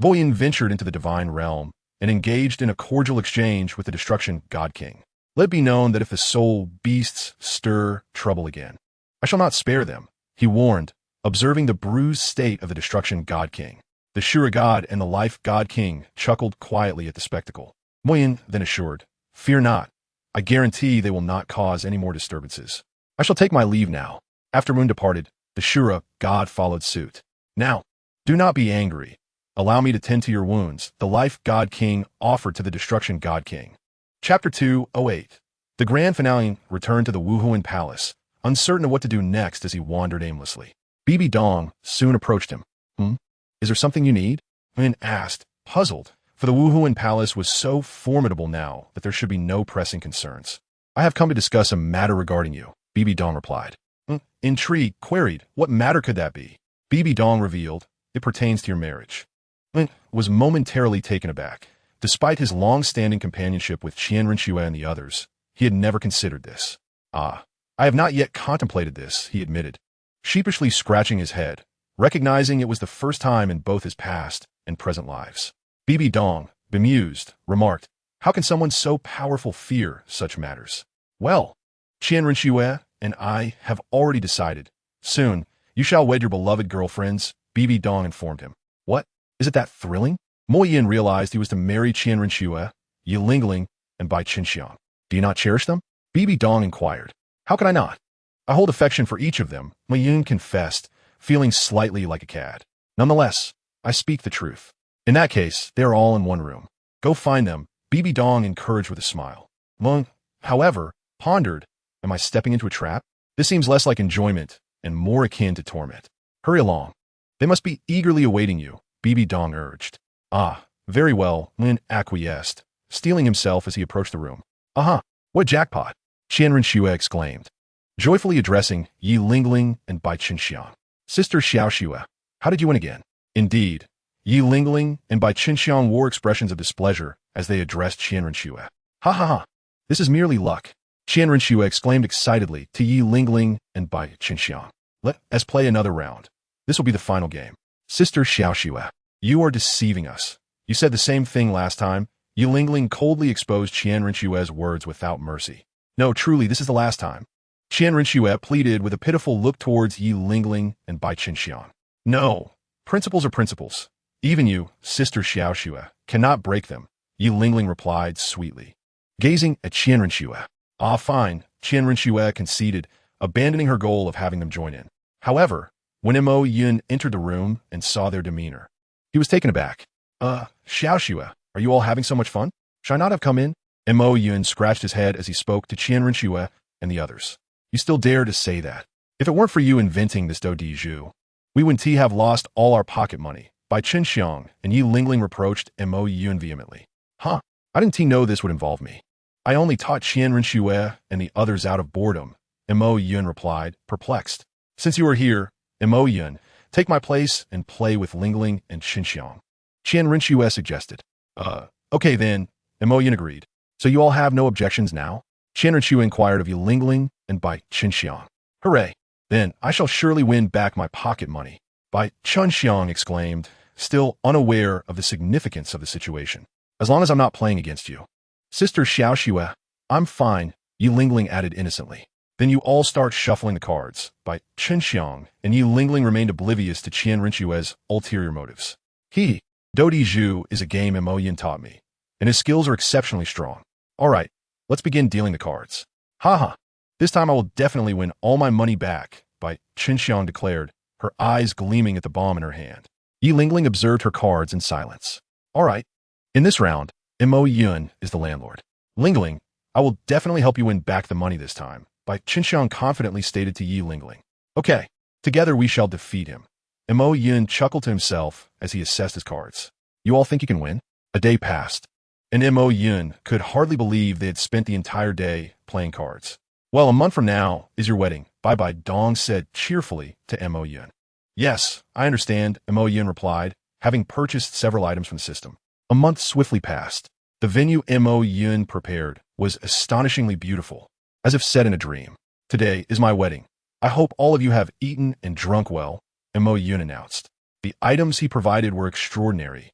Wu Yin ventured into the divine realm and engaged in a cordial exchange with the destruction god king. "Let it be known that if the soul beasts stir trouble again, I shall not spare them," he warned, observing the bruised state of the destruction god king. The Shura god and the life god king chuckled quietly at the spectacle. Wu Yin then assured, "Fear not. I guarantee they will not cause any more disturbances. I shall take my leave now." After Moon departed, the Shura god followed suit. "Now, do not be angry. Allow me to tend to your wounds," the life god king offered to the destruction god king. Chapter 208. The grand finale returned to the Wuhuan palace, uncertain of what to do next as he wandered aimlessly. Bibi Dong soon approached him. Is there something you need?" Wen asked, puzzled, for the Wuhuan palace was so formidable now that there should be no pressing concerns. "I have come to discuss a matter regarding you," Bibi Dong replied. Intrigued, queried, "What matter could that be?" Bibi Dong revealed, It pertains to your marriage. Lin was momentarily taken aback. Despite his long-standing companionship with Qian Renxue and the others, he had never considered this. I have not yet contemplated this, he admitted, sheepishly scratching his head, recognizing it was the first time in both his past and present lives. Bibi Dong, bemused, remarked, how can someone so powerful fear such matters? Well, Qian Renxue and I have already decided. Soon, you shall wed your beloved girlfriends, Bibi Dong informed him. What? Is it that thrilling? Mo Yin realized he was to marry Qian Renxue, Yi Lingling, and Bai Qinxiang. Do you not cherish them? Bibi Dong inquired. How could I not? I hold affection for each of them, Mo Yin confessed, feeling slightly like a cad. Nonetheless, I speak the truth. In that case, they are all in one room. Go find them, Bibi Dong encouraged with a smile. Lung, however, pondered, am I stepping into a trap? This seems less like enjoyment and more akin to torment. Hurry along. They must be eagerly awaiting you, Bibi Dong urged. Very well, Lin acquiesced, steeling himself as he approached the room. What jackpot? Qian Renxue exclaimed, joyfully addressing Yi Lingling and Bai Qinxiang. Sister Xiaoxue, how did you win again? Indeed, Yi Lingling and Bai Qinxiang wore expressions of displeasure as they addressed Qian Renxue. Ha! This is merely luck, Qian Renxue exclaimed excitedly to Yi Lingling and Bai Qinxiang. Let us play another round. This will be the final game. Sister Xiaoxue, you are deceiving us. You said the same thing last time. Yi Lingling coldly exposed Qian Renxue's words without mercy. No, truly, this is the last time. Qian Renxue pleaded with a pitiful look towards Yi Lingling and Bai Qinxiang. No, principles are principles. Even you, Sister Xiaoxue, cannot break them, Yi Lingling replied sweetly, gazing at Qian Renxue. Fine, Qian Renxue conceded, abandoning her goal of having them join in. However, when Mo Yun entered the room and saw their demeanor, he was taken aback. Xiaoxue, are you all having so much fun? Should I not have come in? Mo Yun scratched his head as he spoke to Qian Renxue and the others. You still dare to say that? If it weren't for you inventing this Do Di Zhu, we would have lost all our pocket money. Bai Qinxiang and Yi Lingling reproached Mo Yun vehemently. I didn't know this would involve me. I only taught Qian Renxue and the others out of boredom, Mo Yun replied, perplexed. Since you are here, Mo Yun, take my place and play with Lingling and Qinxiang. Qian Renxue suggested. Okay then, Mo Yun agreed. So you all have no objections now? Qian Renxue inquired of Yi Lingling and Bai Qinxiang. Hooray! Then I shall surely win back my pocket money, Bai Qinxiang exclaimed, still unaware of the significance of the situation. As long as I'm not playing against you. Sister Xiaoxue, I'm fine, Yi Lingling added innocently. Then you all start shuffling the cards, Bai Qinxiang and Yi Lingling remained oblivious to Qian Renxue's ulterior motives. Do Di Zhu is a game Mo Yin taught me, and his skills are exceptionally strong. All right, let's begin dealing the cards. This time I will definitely win all my money back, Bai Qinxiang declared, her eyes gleaming at the bomb in her hand. Yi Lingling observed her cards in silence. All right, in this round, Mo Yun is the landlord. Lingling, I will definitely help you win back the money this time, Bai Qinxiang confidently stated to Yi Lingling. Okay, together we shall defeat him. Mo Yun chuckled to himself as he assessed his cards. You all think you can win? A day passed, and Mo Yun could hardly believe they had spent the entire day playing cards. Well, a month from now is your wedding, Bai Dong said cheerfully to Mo Yun. Yes, I understand, Mo Yun replied, having purchased several items from the system. A month swiftly passed. The venue Mo Yun prepared was astonishingly beautiful, as if set in a dream. Today is my wedding. I hope all of you have eaten and drunk well, Mo Yun announced. The items he provided were extraordinary,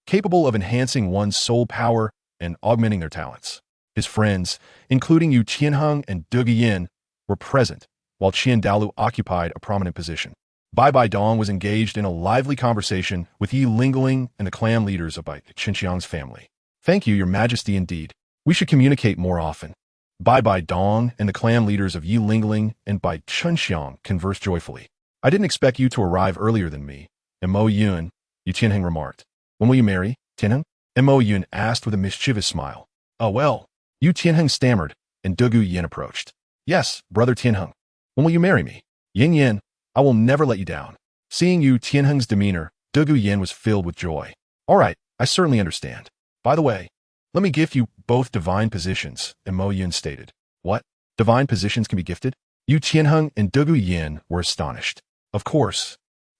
capable of enhancing one's soul power and augmenting their talents. His friends, including Yu Tianheng and De Yin, were present, while Qian Dalu occupied a prominent position. Bai Dong was engaged in a lively conversation with Yi Lingling and the clan leaders of Bai Qinxiang's family. Thank you, your majesty, indeed. We should communicate more often. Bai Dong and the clan leaders of Yi Lingling and Bai Qinxiang conversed joyfully. I didn't expect you to arrive earlier than me, Mo Yun, Yu Tianheng remarked. When will you marry, Tianheng? Mo Yun asked with a mischievous smile. Oh well, Yu Tianheng stammered, and De Yin approached. Yes, brother Tianheng. When will you marry me? Yin Yin, I will never let you down. Seeing Yu Tianheng's demeanor, De Yin was filled with joy. All right, I certainly understand. By the way, let me gift you both divine positions, Mo Yun stated. What? Divine positions can be gifted? Yu Tianheng and De Yin were astonished. Of course.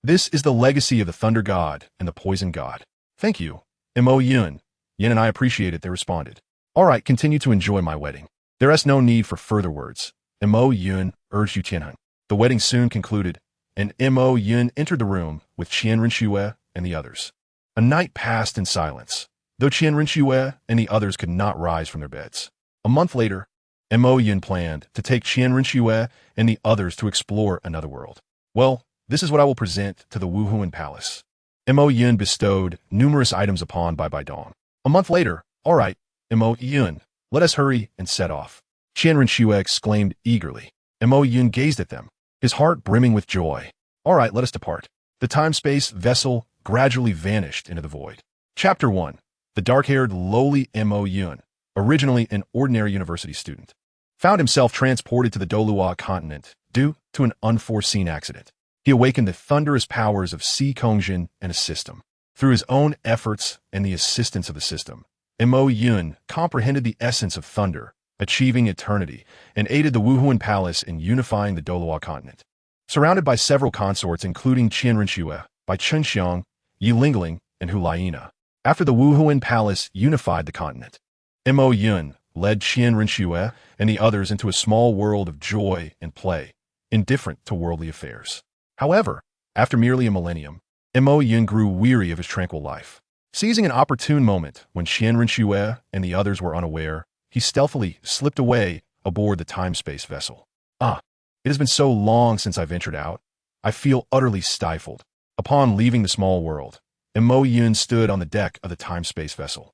This is the legacy of the Thunder God and the Poison God. Thank you, Mo Yun. Yin and I appreciate it, they responded. All right, continue to enjoy my wedding. There is no need for further words. Mo Yun urged Yu Tianheng. The wedding soon concluded, and Mo Yun entered the room with Qian Rinxue and the others. A night passed in silence, though Qian Rinxue and the others could not rise from their beds. A month later, Mo Yun planned to take Qian Rinxue and the others to explore another world. Well, this is what I will present to the Wuhuan Palace. Mo Yun bestowed numerous items upon Bai Dong. A month later, all right, Mo Yun, let us hurry and set off. Qian Rinxue exclaimed eagerly. Mo Yun gazed at them, his heart brimming with joy. All right, let us depart. The time-space vessel gradually vanished into the void. Chapter 1. The dark-haired, lowly Mo Yun, originally an ordinary university student, found himself transported to the Douluo Continent due to an unforeseen accident. He awakened the thunderous powers of Sikong Zhen and a system. Through his own efforts and the assistance of the system, Mo Yun comprehended the essence of thunder, achieving eternity, and aided the Wuhuan Palace in unifying the Douluo Continent. Surrounded by several consorts including Qian Rinxue, Bai Chunxiang, Yi Lingling, and Hu Laina, after the Wuhuan Palace unified the continent, Mo Yun led Qian Rinxue and the others into a small world of joy and play, indifferent to worldly affairs. However, after merely a millennium, Mo Yun grew weary of his tranquil life. Seizing an opportune moment when Qian Rinxue and the others were unaware, he stealthily slipped away aboard the time-space vessel. It has been so long since I ventured out. I feel utterly stifled. Upon leaving the small world, Mo Yun stood on the deck of the time-space vessel,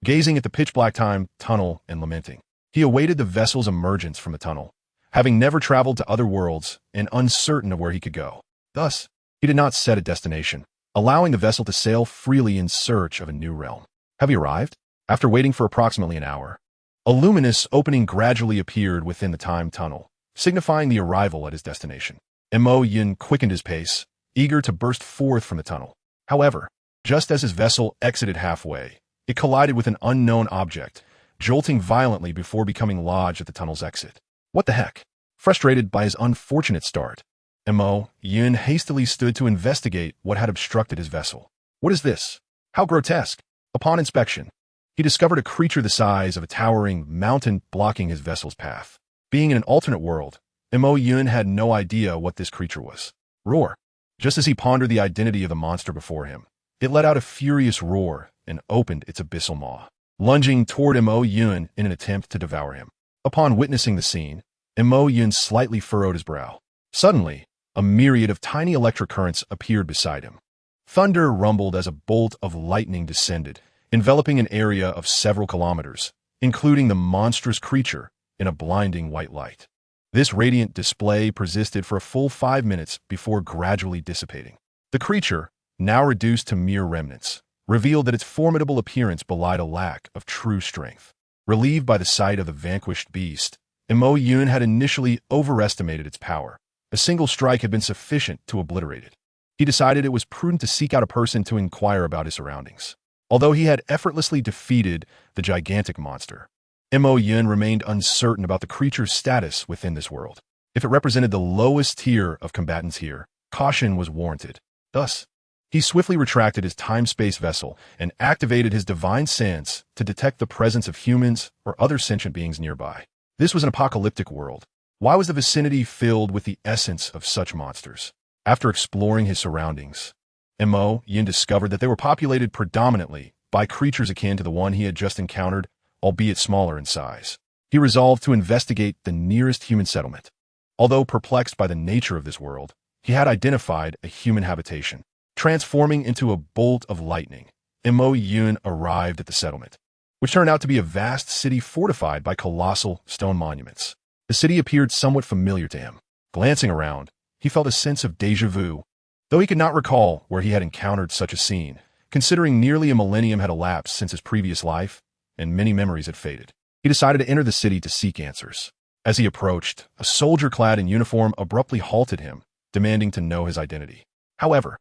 gazing at the pitch-black time tunnel and lamenting. He awaited the vessel's emergence from the tunnel, having never traveled to other worlds and uncertain of where he could go. Thus, he did not set a destination, allowing the vessel to sail freely in search of a new realm. Have you arrived? After waiting for approximately an hour, a luminous opening gradually appeared within the time tunnel, signifying the arrival at his destination. Mo Yun quickened his pace, eager to burst forth from the tunnel. However, just as his vessel exited halfway, it collided with an unknown object, jolting violently before becoming lodged at the tunnel's exit. What the heck? Frustrated by his unfortunate start, Mo Yun hastily stood to investigate what had obstructed his vessel. What is this? How grotesque! Upon inspection, he discovered a creature the size of a towering mountain blocking his vessel's path. Being in an alternate world, Mo Yun had no idea what this creature was. Roar! Just as he pondered the identity of the monster before him, it let out a furious roar and opened its abyssal maw, lunging toward Mo Yun in an attempt to devour him. Upon witnessing the scene, Mo Yun slightly furrowed his brow. Suddenly, a myriad of tiny electric currents appeared beside him. Thunder rumbled as a bolt of lightning descended, enveloping an area of several kilometers, including the monstrous creature in a blinding white light. This radiant display persisted for a full 5 minutes before gradually dissipating. The creature, now reduced to mere remnants, revealed that its formidable appearance belied a lack of true strength. Relieved by the sight of the vanquished beast, Mo Yun had initially overestimated its power. A single strike had been sufficient to obliterate it. He decided it was prudent to seek out a person to inquire about his surroundings. Although he had effortlessly defeated the gigantic monster, Mo Yun remained uncertain about the creature's status within this world. If it represented the lowest tier of combatants here, caution was warranted. Thus, he swiftly retracted his time-space vessel and activated his divine sense to detect the presence of humans or other sentient beings nearby. This was an apocalyptic world. Why was the vicinity filled with the essence of such monsters? After exploring his surroundings, Mo Yun discovered that they were populated predominantly by creatures akin to the one he had just encountered, albeit smaller in size. He resolved to investigate the nearest human settlement. Although perplexed by the nature of this world, he had identified a human habitation. Transforming into a bolt of lightning, Mo Yun arrived at the settlement, which turned out to be a vast city fortified by colossal stone monuments. The city appeared somewhat familiar to him. Glancing around, he felt a sense of déjà vu, though he could not recall where he had encountered such a scene, considering nearly a millennium had elapsed since his previous life, and many memories had faded. He decided to enter the city to seek answers. As he approached, a soldier clad in uniform abruptly halted him, demanding to know his identity. However,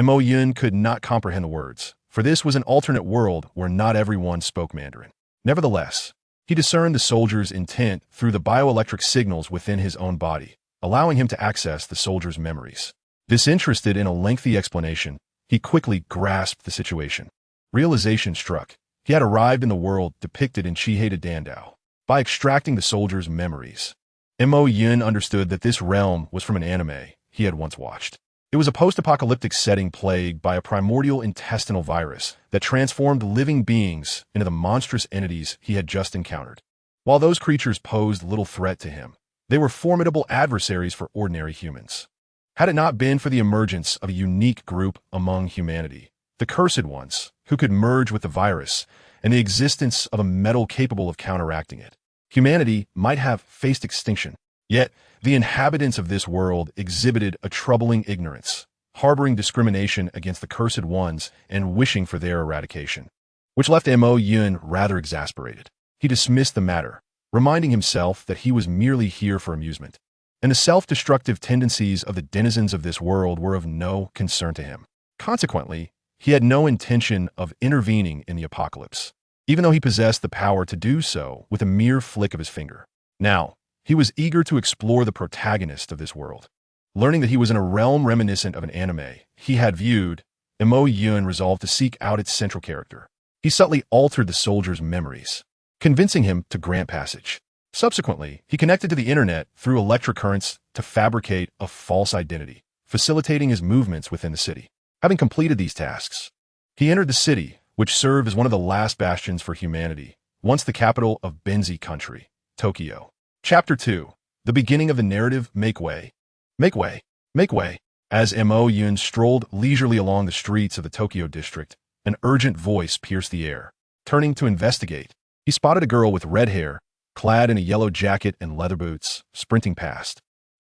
Mo Yun could not comprehend the words, for this was an alternate world where not everyone spoke Mandarin. Nevertheless, he discerned the soldier's intent through the bioelectric signals within his own body, allowing him to access the soldier's memories. Disinterested in a lengthy explanation, he quickly grasped the situation. Realization struck. He had arrived in the world depicted in Chihei Dandao. By extracting the soldiers' memories, Mo Yun understood that this realm was from an anime he had once watched. It was a post-apocalyptic setting plagued by a primordial intestinal virus that transformed living beings into the monstrous entities he had just encountered. While those creatures posed little threat to him, they were formidable adversaries for ordinary humans. Had it not been for the emergence of a unique group among humanity, the Cursed Ones, who could merge with the virus, and the existence of a metal capable of counteracting it, humanity might have faced extinction. Yet, the inhabitants of this world exhibited a troubling ignorance, harboring discrimination against the Cursed Ones and wishing for their eradication, which left Mo Yun rather exasperated. He dismissed the matter, reminding himself that he was merely here for amusement, and the self-destructive tendencies of the denizens of this world were of no concern to him. Consequently, he had no intention of intervening in the apocalypse, even though he possessed the power to do so with a mere flick of his finger. Now, he was eager to explore the protagonist of this world. Learning that he was in a realm reminiscent of an anime he had viewed, Mo Yun resolved to seek out its central character. He subtly altered the soldier's memories, convincing him to grant passage. Subsequently, he connected to the internet through electric currents to fabricate a false identity, facilitating his movements within the city. Having completed these tasks, he entered the city, which served as one of the last bastions for humanity, once the capital of Benzi country, Tokyo. Chapter 2. The beginning of the narrative. Make way. Make way. Make way. As Mo Yun strolled leisurely along the streets of the Tokyo district, an urgent voice pierced the air. Turning to investigate, he spotted a girl with red hair, clad in a yellow jacket and leather boots, sprinting past.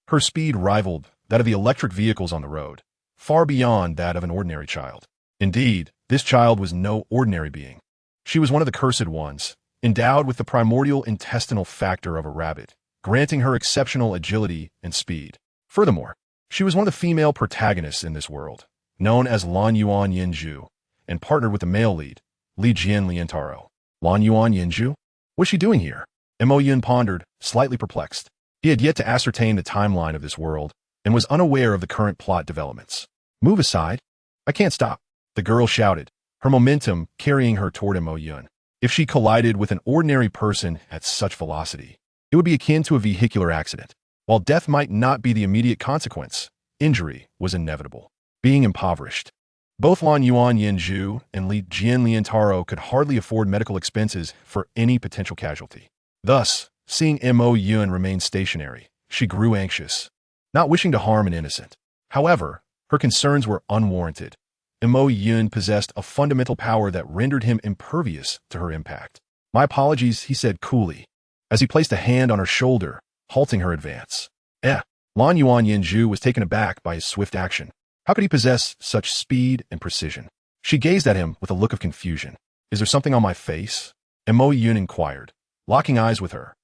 Her speed rivaled that of the electric vehicles on the road, far beyond that of an ordinary child. Indeed, this child was no ordinary being. She was one of the Cursed Ones, endowed with the primordial intestinal factor of a rabbit, granting her exceptional agility and speed. Furthermore, she was one of the female protagonists in this world, known as Lan Yuan Yinju, and partnered with the male lead, Li Jian Liantaro. Lan Yuan Yinju? What's she doing here? Mo Yun pondered, slightly perplexed. He had yet to ascertain the timeline of this world, and was unaware of the current plot developments. Move aside. I can't stop, the girl shouted, her momentum carrying her toward Mo Yun. If she collided with an ordinary person at such velocity, it would be akin to a vehicular accident. While death might not be the immediate consequence, injury was inevitable. Being impoverished, both Lan Yuan Yinju and Li Jian Liantaro could hardly afford medical expenses for any potential casualty. Thus, seeing Mo Yun remain stationary, she grew anxious, not wishing to harm an innocent. However, her concerns were unwarranted. Mo Yun possessed a fundamental power that rendered him impervious to her impact. My apologies, he said coolly, as he placed a hand on her shoulder, halting her advance. Lan Yuan Yinju was taken aback by his swift action. How could he possess such speed and precision? She gazed at him with a look of confusion. Is there something on my face? Mo Yun inquired, locking eyes with her.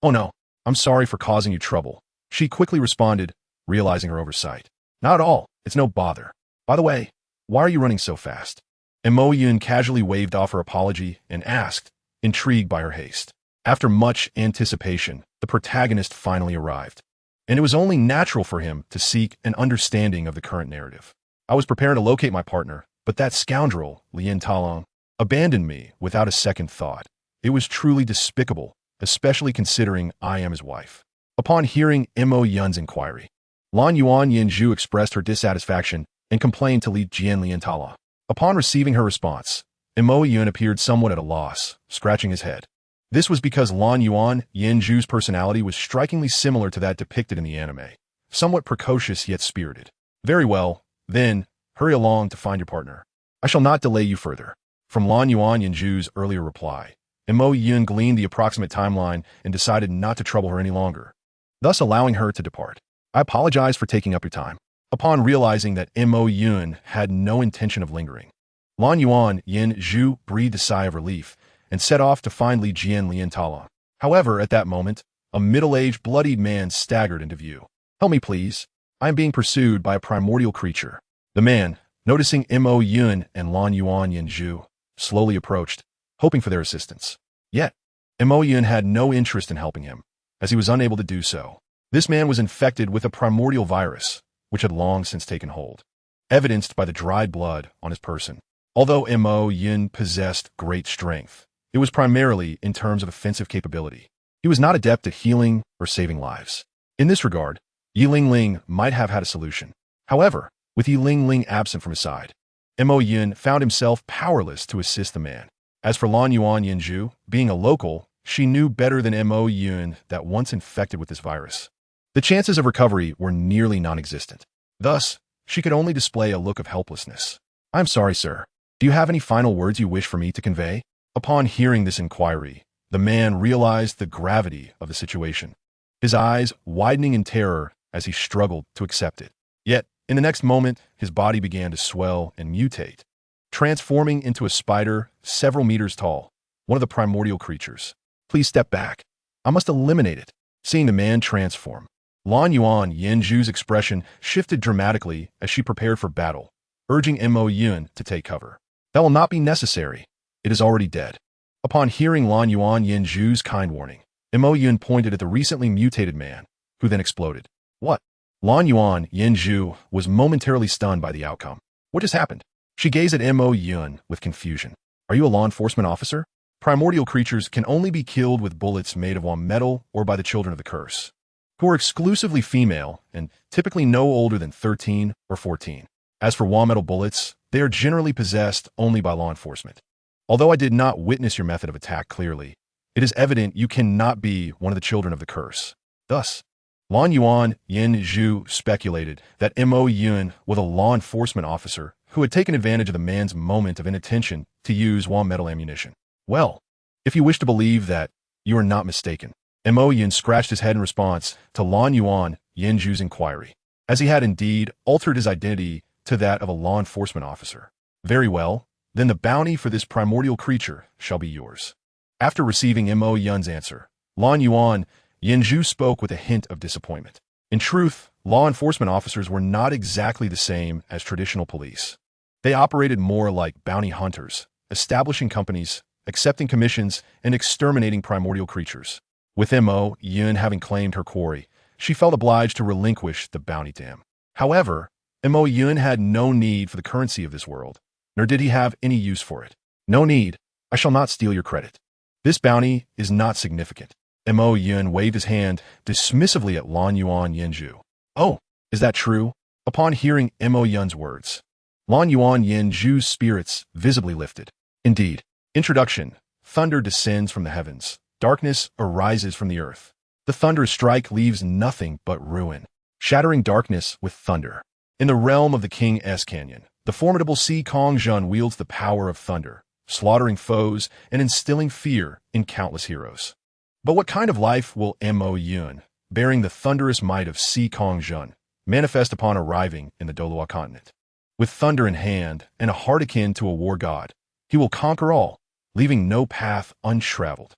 Oh no, I'm sorry for causing you trouble. She quickly responded, realizing her oversight. Not at all, it's no bother. By the way, why are you running so fast? Mo Yun casually waved off her apology and asked, intrigued by her haste. After much anticipation, the protagonist finally arrived, and it was only natural for him to seek an understanding of the current narrative. I was preparing to locate my partner, but that scoundrel, Lien Talong, abandoned me without a second thought. It was truly despicable, especially considering I am his wife. Upon hearing Mo Yun's inquiry, Lan Yuan Yinju expressed her dissatisfaction and complained to Li Jian Liantala. Upon receiving her response, Mo Yun appeared somewhat at a loss, scratching his head. This was because Lan Yuan Yinju's personality was strikingly similar to that depicted in the anime, somewhat precocious yet spirited. Very well, then, hurry along to find your partner. I shall not delay you further. From Lan Yuan Yinju's earlier reply, Mo Yun gleaned the approximate timeline and decided not to trouble her any longer, thus allowing her to depart. I apologize for taking up your time. Upon realizing that Mo Yun had no intention of lingering, Lan Yuan Yinju breathed a sigh of relief and set off to find Li Jian Liantala. However, at that moment, a middle-aged, bloodied man staggered into view. Help me, please. I am being pursued by a primordial creature. The man, noticing Mo Yun and Lan Yuan Yinju, slowly approached, hoping for their assistance. Yet, Mo Yun had no interest in helping him, as he was unable to do so. This man was infected with a primordial virus, which had long since taken hold, evidenced by the dried blood on his person. Although Mo Yun possessed great strength, it was primarily in terms of offensive capability. He was not adept at healing or saving lives. In this regard, Yi Lingling might have had a solution. However, with Yi Lingling absent from his side, Mo Yun found himself powerless to assist the man. As for Lan Yuan Yinju, being a local, she knew better than Mo Yun that once infected with this virus, the chances of recovery were nearly non-existent. Thus, she could only display a look of helplessness. "I'm sorry, sir. Do you have any final words you wish for me to convey?" Upon hearing this inquiry, the man realized the gravity of the situation, his eyes widening in terror as he struggled to accept it. Yet, in the next moment, his body began to swell and mutate, transforming into a spider several meters tall, one of the primordial creatures. "Please step back. I must eliminate it." Seeing the man transform, Lan Yuan Yinju's expression shifted dramatically as she prepared for battle, urging Mo Yun to take cover. "That will not be necessary. It is already dead." Upon hearing Lan Yuan Yinju's kind warning, Mo Yun pointed at the recently mutated man, who then exploded. "What?" Lan Yuan Yinju was momentarily stunned by the outcome. "What just happened?" She gazed at Mo Yun with confusion. "Are you a law enforcement officer?" Primordial creatures can only be killed with bullets made of metal or by the children of the curse, who are exclusively female and typically no older than 13 or 14. As for metal bullets, they are generally possessed only by law enforcement. Although I did not witness your method of attack clearly, it is evident you cannot be one of the children of the curse. Thus, Lan Yuan Yinju speculated that Mo Yun was a law enforcement officer who had taken advantage of the man's moment of inattention to use metal ammunition. "Well, if you wish to believe that, you are not mistaken." Mo Yun scratched his head in response to Lan Yuan Yinju's inquiry, as he had indeed altered his identity to that of a law enforcement officer. "Very well, then the bounty for this primordial creature shall be yours." After receiving Mo Yun's answer, Lan Yuan Yinju spoke with a hint of disappointment. In truth, law enforcement officers were not exactly the same as traditional police. They operated more like bounty hunters, establishing companies, accepting commissions, and exterminating primordial creatures. With Mo Yun having claimed her quarry, she felt obliged to relinquish the bounty to him. However, Mo Yun had no need for the currency of this world, nor did he have any use for it. "No need. I shall not steal your credit. This bounty is not significant." Mo Yun waved his hand dismissively at Lan Yuan Yinju. "Oh, is that true?" Upon hearing Mo Yun's words, Lan Yuan Yinju's spirits visibly lifted. Indeed. Introduction. Thunder descends from the heavens. Darkness arises from the earth. The thunderous strike leaves nothing but ruin, shattering darkness with thunder. In the realm of the King's Canyon, the formidable Sikong Zhen wields the power of thunder, slaughtering foes and instilling fear in countless heroes. But what kind of life will Mo Yun, bearing the thunderous might of Sikong Zhen, manifest upon arriving in the Douluo Continent? With thunder in hand and a heart akin to a war god, he will conquer all, leaving no path untraveled.